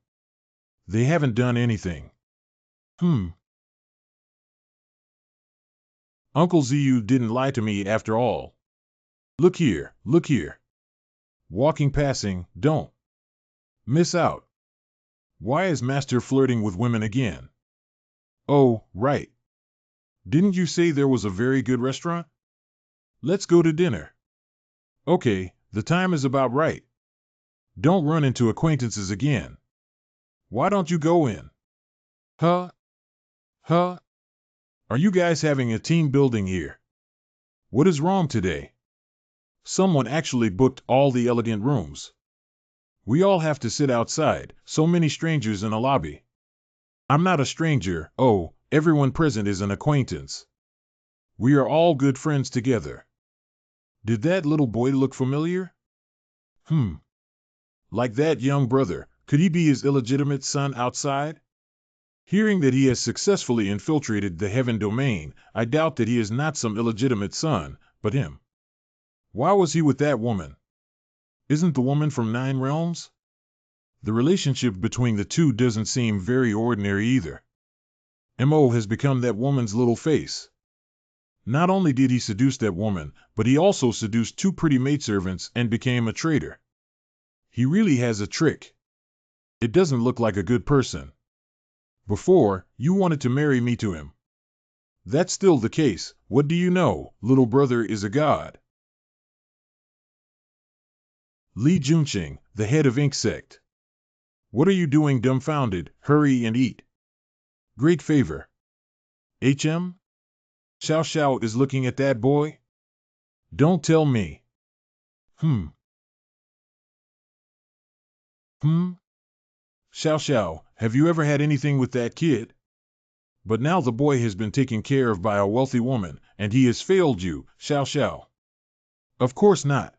They haven't done anything. Uncle Ziyu didn't lie to me after all. Look here. Walking passing, don't miss out. Why is Master flirting with women again? Oh, right. Didn't you say there was a very good restaurant? Let's go to dinner. Okay, the time is about right. Don't run into acquaintances again. Why don't you go in? Huh? Are you guys having a team building here? What is wrong today? Someone actually booked all the elegant rooms. We all have to sit outside, so many strangers in a lobby. I'm not a stranger, oh, everyone present is an acquaintance. We are all good friends together. Did that little boy look familiar? Like that young brother, could he be his illegitimate son outside? Hearing that he has successfully infiltrated the heaven domain, I doubt that he is not some illegitimate son, but him. Why was he with that woman? Isn't the woman from 9 realms? The relationship between the two doesn't seem very ordinary either. Mo has become that woman's little face. Not only did he seduce that woman, but he also seduced 2 pretty maidservants and became a traitor. He really has a trick. It doesn't look like a good person. Before, you wanted to marry me to him. That's still the case. What do you know? Little brother is a god. Li Junqing, the head of Ink Sect. What are you doing dumbfounded? Hurry and eat. Great favor. Xiao Xiao is looking at that boy? Don't tell me. Xiao, have you ever had anything with that kid? But now the boy has been taken care of by a wealthy woman, and he has failed you, Xiao. Of course not.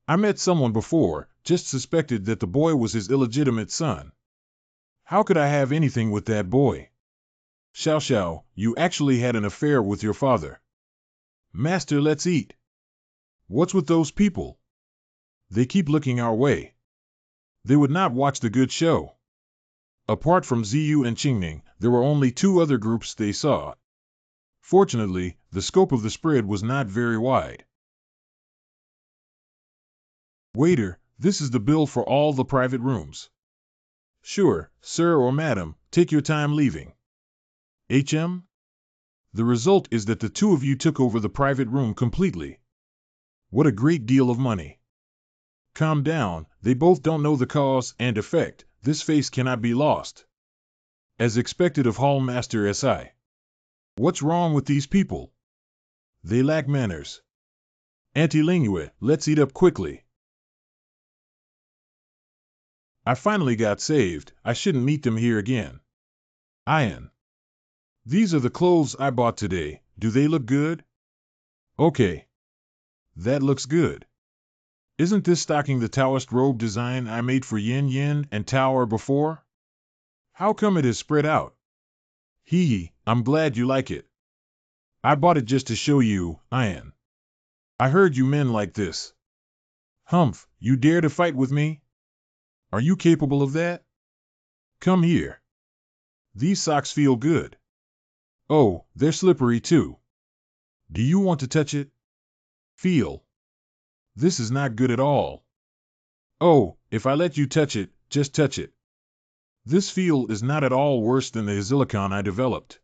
I met someone before, just suspected that the boy was his illegitimate son. How could I have anything with that boy? Xiao, you actually had an affair with your father. Master, let's eat. What's with those people? They keep looking our way. They would not watch the good show. Apart from Ziyu and Qingning, there were only 2 other groups they saw. Fortunately, the scope of the spread was not very wide. Waiter, this is the bill for all the private rooms. Sure, sir or madam, take your time leaving. The result is that the 2 of you took over the private room completely. What a great deal of money. Calm down, they both don't know the cause and effect. This face cannot be lost. As expected of Hall Master SI. What's wrong with these people? They lack manners. Auntie Lingue, let's eat up quickly. I finally got saved. I shouldn't meet them here again. Ian. These are the clothes I bought today. Do they look good? Okay. That looks good. Isn't this stocking the Taoist robe design I made for Yin and Tower before? How come it is spread out? Hee hee, I'm glad you like it. I bought it just to show you, Ian. I heard you men like this. Humph, you dare to fight with me? Are you capable of that? Come here. These socks feel good. Oh, they're slippery too. Do you want to touch it? Feel. This is not good at all. Oh, if I let you touch it, just touch it. This feel is not at all worse than the silicone I developed.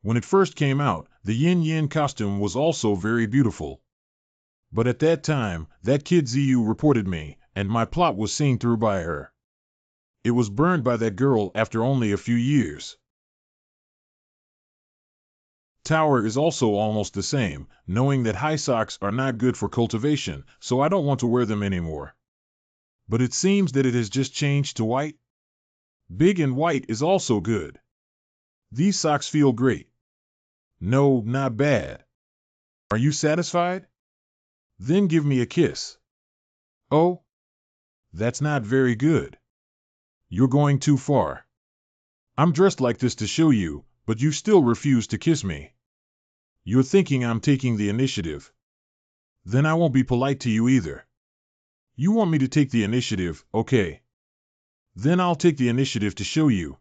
When it first came out, the yin-yin costume was also very beautiful. But at that time, that kid ZU reported me, and my plot was seen through by her. It was burned by that girl after only a few years. Tower is also almost the same, knowing that high socks are not good for cultivation, so I don't want to wear them anymore. But it seems that it has just changed to white. Big and white is also good. These socks feel great. No, not bad. Are you satisfied? Then give me a kiss. Oh? That's not very good. You're going too far. I'm dressed like this to show you, but you still refuse to kiss me. You're thinking I'm taking the initiative. Then I won't be polite to you either. You want me to take the initiative, okay. Then I'll take the initiative to show you.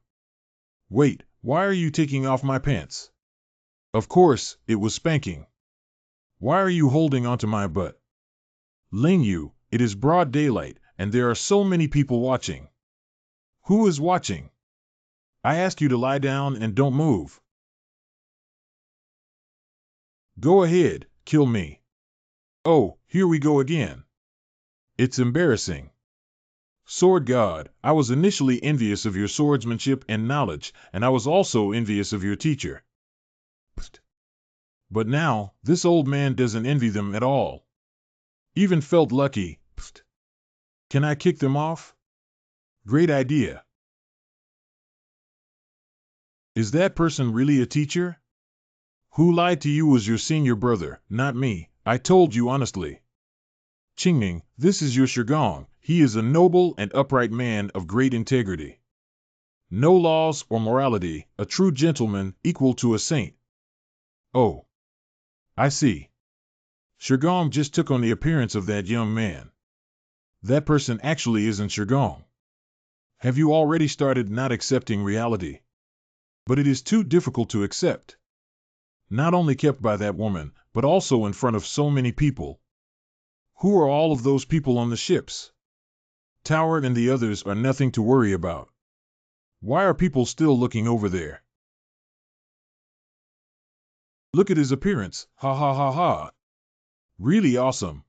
Wait, why are you taking off my pants? Of course, it was spanking. Why are you holding onto my butt? Ling Yu, it is broad daylight, and there are so many people watching. Who is watching? I ask you to lie down and don't move. Go ahead, kill me. Oh, here we go again. It's embarrassing. Sword God, I was initially envious of your swordsmanship and knowledge, and I was also envious of your teacher. Psst. But now, this old man doesn't envy them at all. Even felt lucky. Psst. Can I kick them off? Great idea. Is that person really a teacher? Who lied to you was your senior brother, not me. I told you honestly. Qingning, this is your Shigong. He is a noble and upright man of great integrity. No laws or morality, a true gentleman, equal to a saint. Oh. I see. Shigong just took on the appearance of that young man. That person actually isn't Shigong. Have you already started not accepting reality? But it is too difficult to accept. Not only kept by that woman, but also in front of so many people. Who are all of those people on the ships? Tower and the others are nothing to worry about. Why are people still looking over there? Look at his appearance, ha ha ha ha. Really awesome.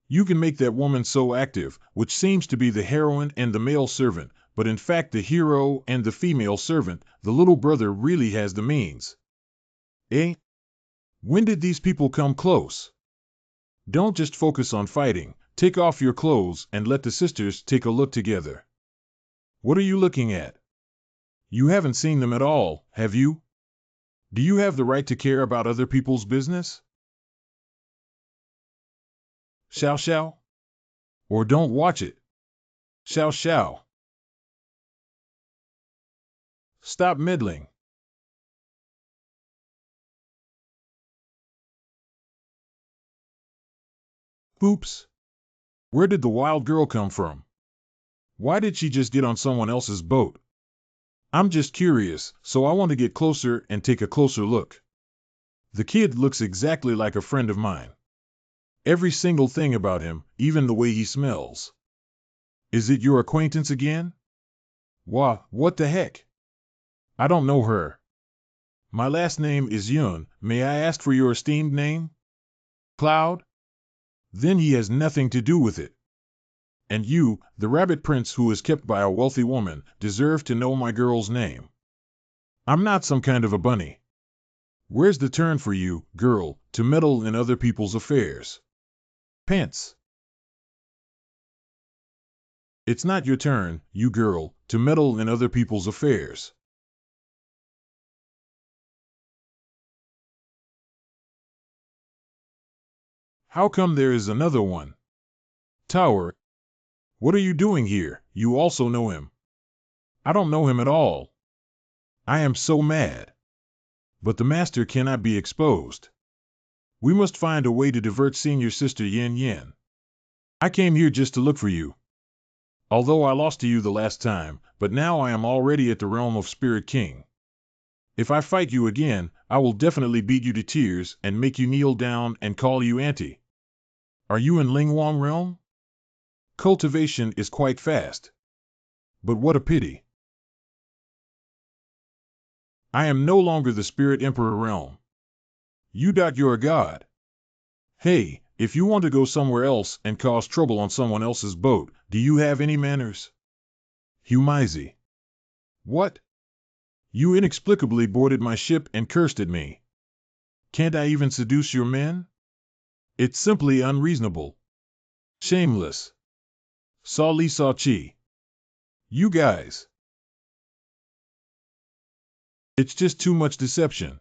You can make that woman so active, which seems to be the heroine and the male servant, but in fact the hero and the female servant, the little brother really has the means. Eh? When did these people come close? Don't just focus on fighting, take off your clothes and let the sisters take a look together. What are you looking at? You haven't seen them at all, have you? Do you have the right to care about other people's business? Xiao xiao? Or don't watch it. Xiao xiao. Stop meddling. Oops. Where did the wild girl come from? Why did she just get on someone else's boat? I'm just curious, so I want to get closer and take a closer look. The kid looks exactly like a friend of mine. Every single thing about him, even the way he smells. Is it your acquaintance again? What the heck? I don't know her. My last name is Yun. May I ask for your esteemed name? Cloud? Then he has nothing to do with it. And you, the rabbit prince who is kept by a wealthy woman, deserve to know my girl's name. I'm not some kind of a bunny. Where's the turn for you, girl, to meddle in other people's affairs? Pants. It's not your turn, you girl, to meddle in other people's affairs. How come there is another one? Tower, what are you doing here? You also know him. I don't know him at all. I am so mad. But the master cannot be exposed. We must find a way to divert senior sister Yin Yin. I came here just to look for you. Although I lost to you the last time, but now I am already at the realm of Spirit King. If I fight you again, I will definitely beat you to tears and make you kneel down and call you auntie. Are you in Ling Wang realm? Cultivation is quite fast. But what a pity. I am no longer the Spirit Emperor realm. You're a god. Hey, if you want to go somewhere else and cause trouble on someone else's boat, do you have any manners? Humizi. What? You inexplicably boarded my ship and cursed at me. Can't I even seduce your men? It's simply unreasonable. Shameless. Saw Li Saw Chi. You guys. It's just too much deception.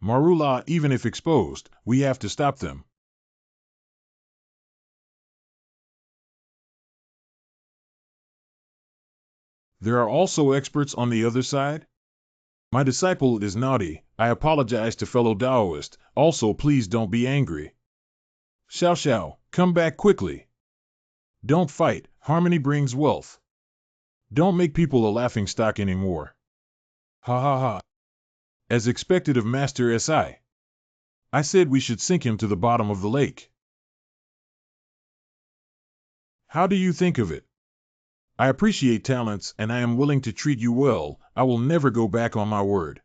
Marula, even if exposed, we have to stop them. There are also experts on the other side? My disciple is naughty. I apologize to fellow Taoist. Also, please don't be angry. Xiao Xiao, come back quickly. Don't fight. Harmony brings wealth. Don't make people a laughingstock anymore. Ha ha ha. As expected of Master Si. I said we should sink him to the bottom of the lake. How do you think of it? I appreciate talents and I am willing to treat you well. I will never go back on my word.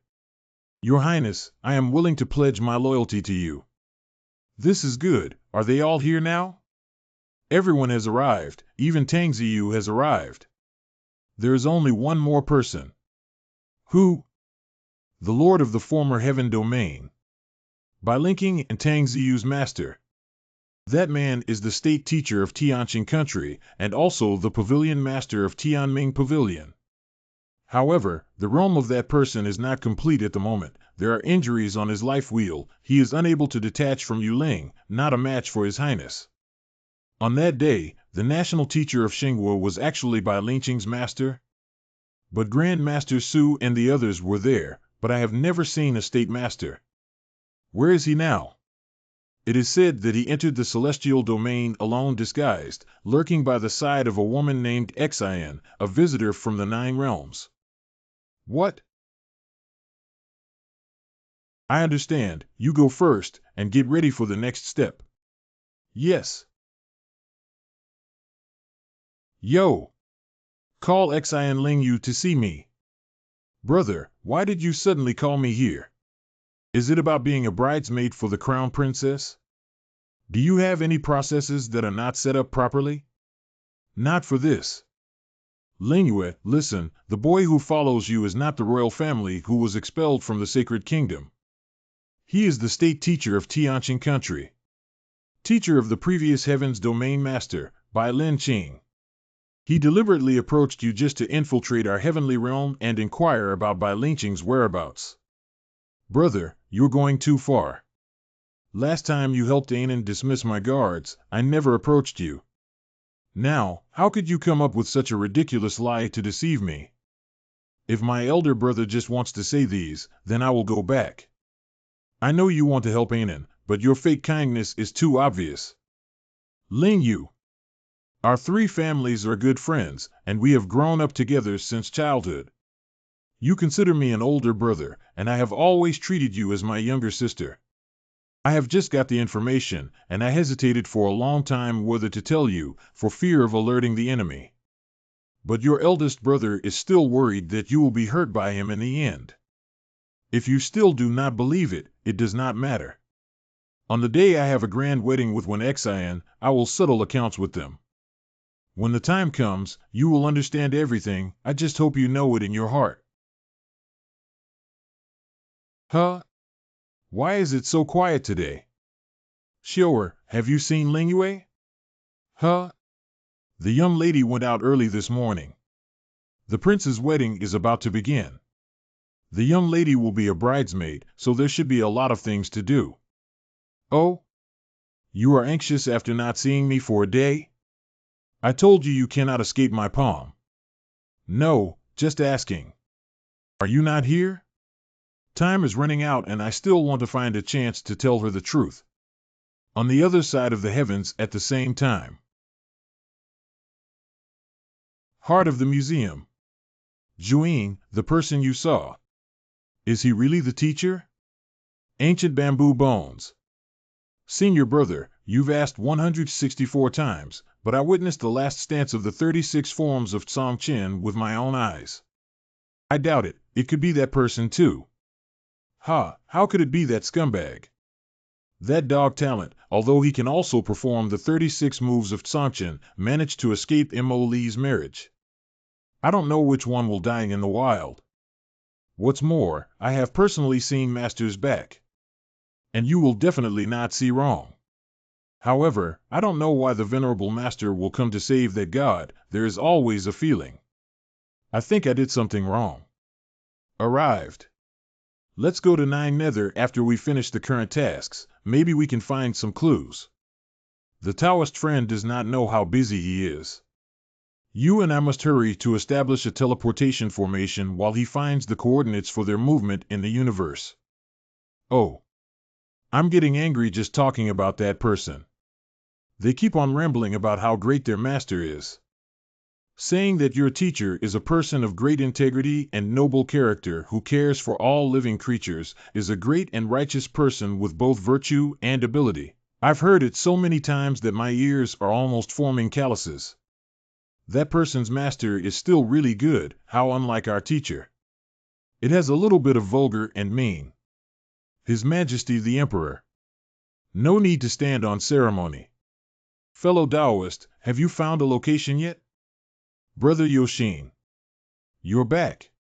Your Highness, I am willing to pledge my loyalty to you. This is good. Are they all here now? Everyone has arrived. Even Tang Ziyu has arrived. There is only one more person. Who? The Lord of the former Heaven Domain. By linking and Tang Ziyu's master. That man is the state teacher of Tianqing country and also the pavilion master of Tianming Pavilion. However, the realm of that person is not complete at the moment. There are injuries on his life wheel. He is unable to detach from Yuling, not a match for His Highness. On that day, the national teacher of Xinghua was actually Bai Lingqing's master. But Grand Master Su and the others were there, but I have never seen a state master. Where is he now? It is said that he entered the celestial domain alone disguised, lurking by the side of a woman named Xian, a visitor from the 9 realms. What? I understand. You go first, and get ready for the next step. Yes. Yo! Call Xian Ling Yu to see me. Brother, why did you suddenly call me here? Is it about being a bridesmaid for the crown princess? Do you have any processes that are not set up properly? Not for this. Lingyue, listen, the boy who follows you is not the royal family who was expelled from the sacred kingdom. He is the state teacher of Tianqing country. Teacher of the previous heaven's domain master, Bai Lin Qing. He deliberately approached you just to infiltrate our heavenly realm and inquire about Bai Lingqing's whereabouts. Brother, you're going too far. Last time you helped Anan dismiss my guards, I never approached you. Now, how could you come up with such a ridiculous lie to deceive me? If my elder brother just wants to say these, then I will go back. I know you want to help Anan, but your fake kindness is too obvious. Ling Yu. Our 3 families are good friends, and we have grown up together since childhood. You consider me an older brother, and I have always treated you as my younger sister. I have just got the information, and I hesitated for a long time whether to tell you, for fear of alerting the enemy. But your eldest brother is still worried that you will be hurt by him in the end. If you still do not believe it, it does not matter. On the day I have a grand wedding with one Xian, I will settle accounts with them. When the time comes, you will understand everything. I just hope you know it in your heart. Huh? Why is it so quiet today? Xiuer, have you seen Lingyue? Huh? The young lady went out early this morning. The prince's wedding is about to begin. The young lady will be a bridesmaid, so there should be a lot of things to do. Oh? You are anxious after not seeing me for a day? I told you you cannot escape my palm. No, Just asking. Are you not here? Time is running out and I still want to find a chance to tell her the truth. On the other side of the heavens at the same time. Heart of the museum. Juing, the person you saw. Is he really the teacher? Ancient bamboo bones. Senior brother, you've asked 164 times, but I witnessed the last stance of the 36 forms of Tsong Chin with my own eyes. I doubt it. It could be that person too. Ha, how could it be that scumbag? That dog talent, although he can also perform the 36 moves of Tsong Chin, managed to escape Mo Lee's marriage. I don't know which one will die in the wild. What's more, I have personally seen Master's back. And you will definitely not see wrong. However, I don't know why the Venerable Master will come to save that god. There is always a feeling. I think I did something wrong. Arrived. Let's go to 9 Nether after we finish the current tasks. Maybe we can find some clues. The Taoist friend does not know how busy he is. You and I must hurry to establish a teleportation formation while he finds the coordinates for their movement in the universe. Oh. I'm getting angry just talking about that person. They keep on rambling about how great their master is. Saying that your teacher is a person of great integrity and noble character who cares for all living creatures is a great and righteous person with both virtue and ability. I've heard it so many times that my ears are almost forming calluses. That person's master is still really good, how unlike our teacher. It has a little bit of vulgar and mean. His Majesty the Emperor. No need to stand on ceremony. Fellow Taoist, have you found a location yet? Brother Yoshin. You're back.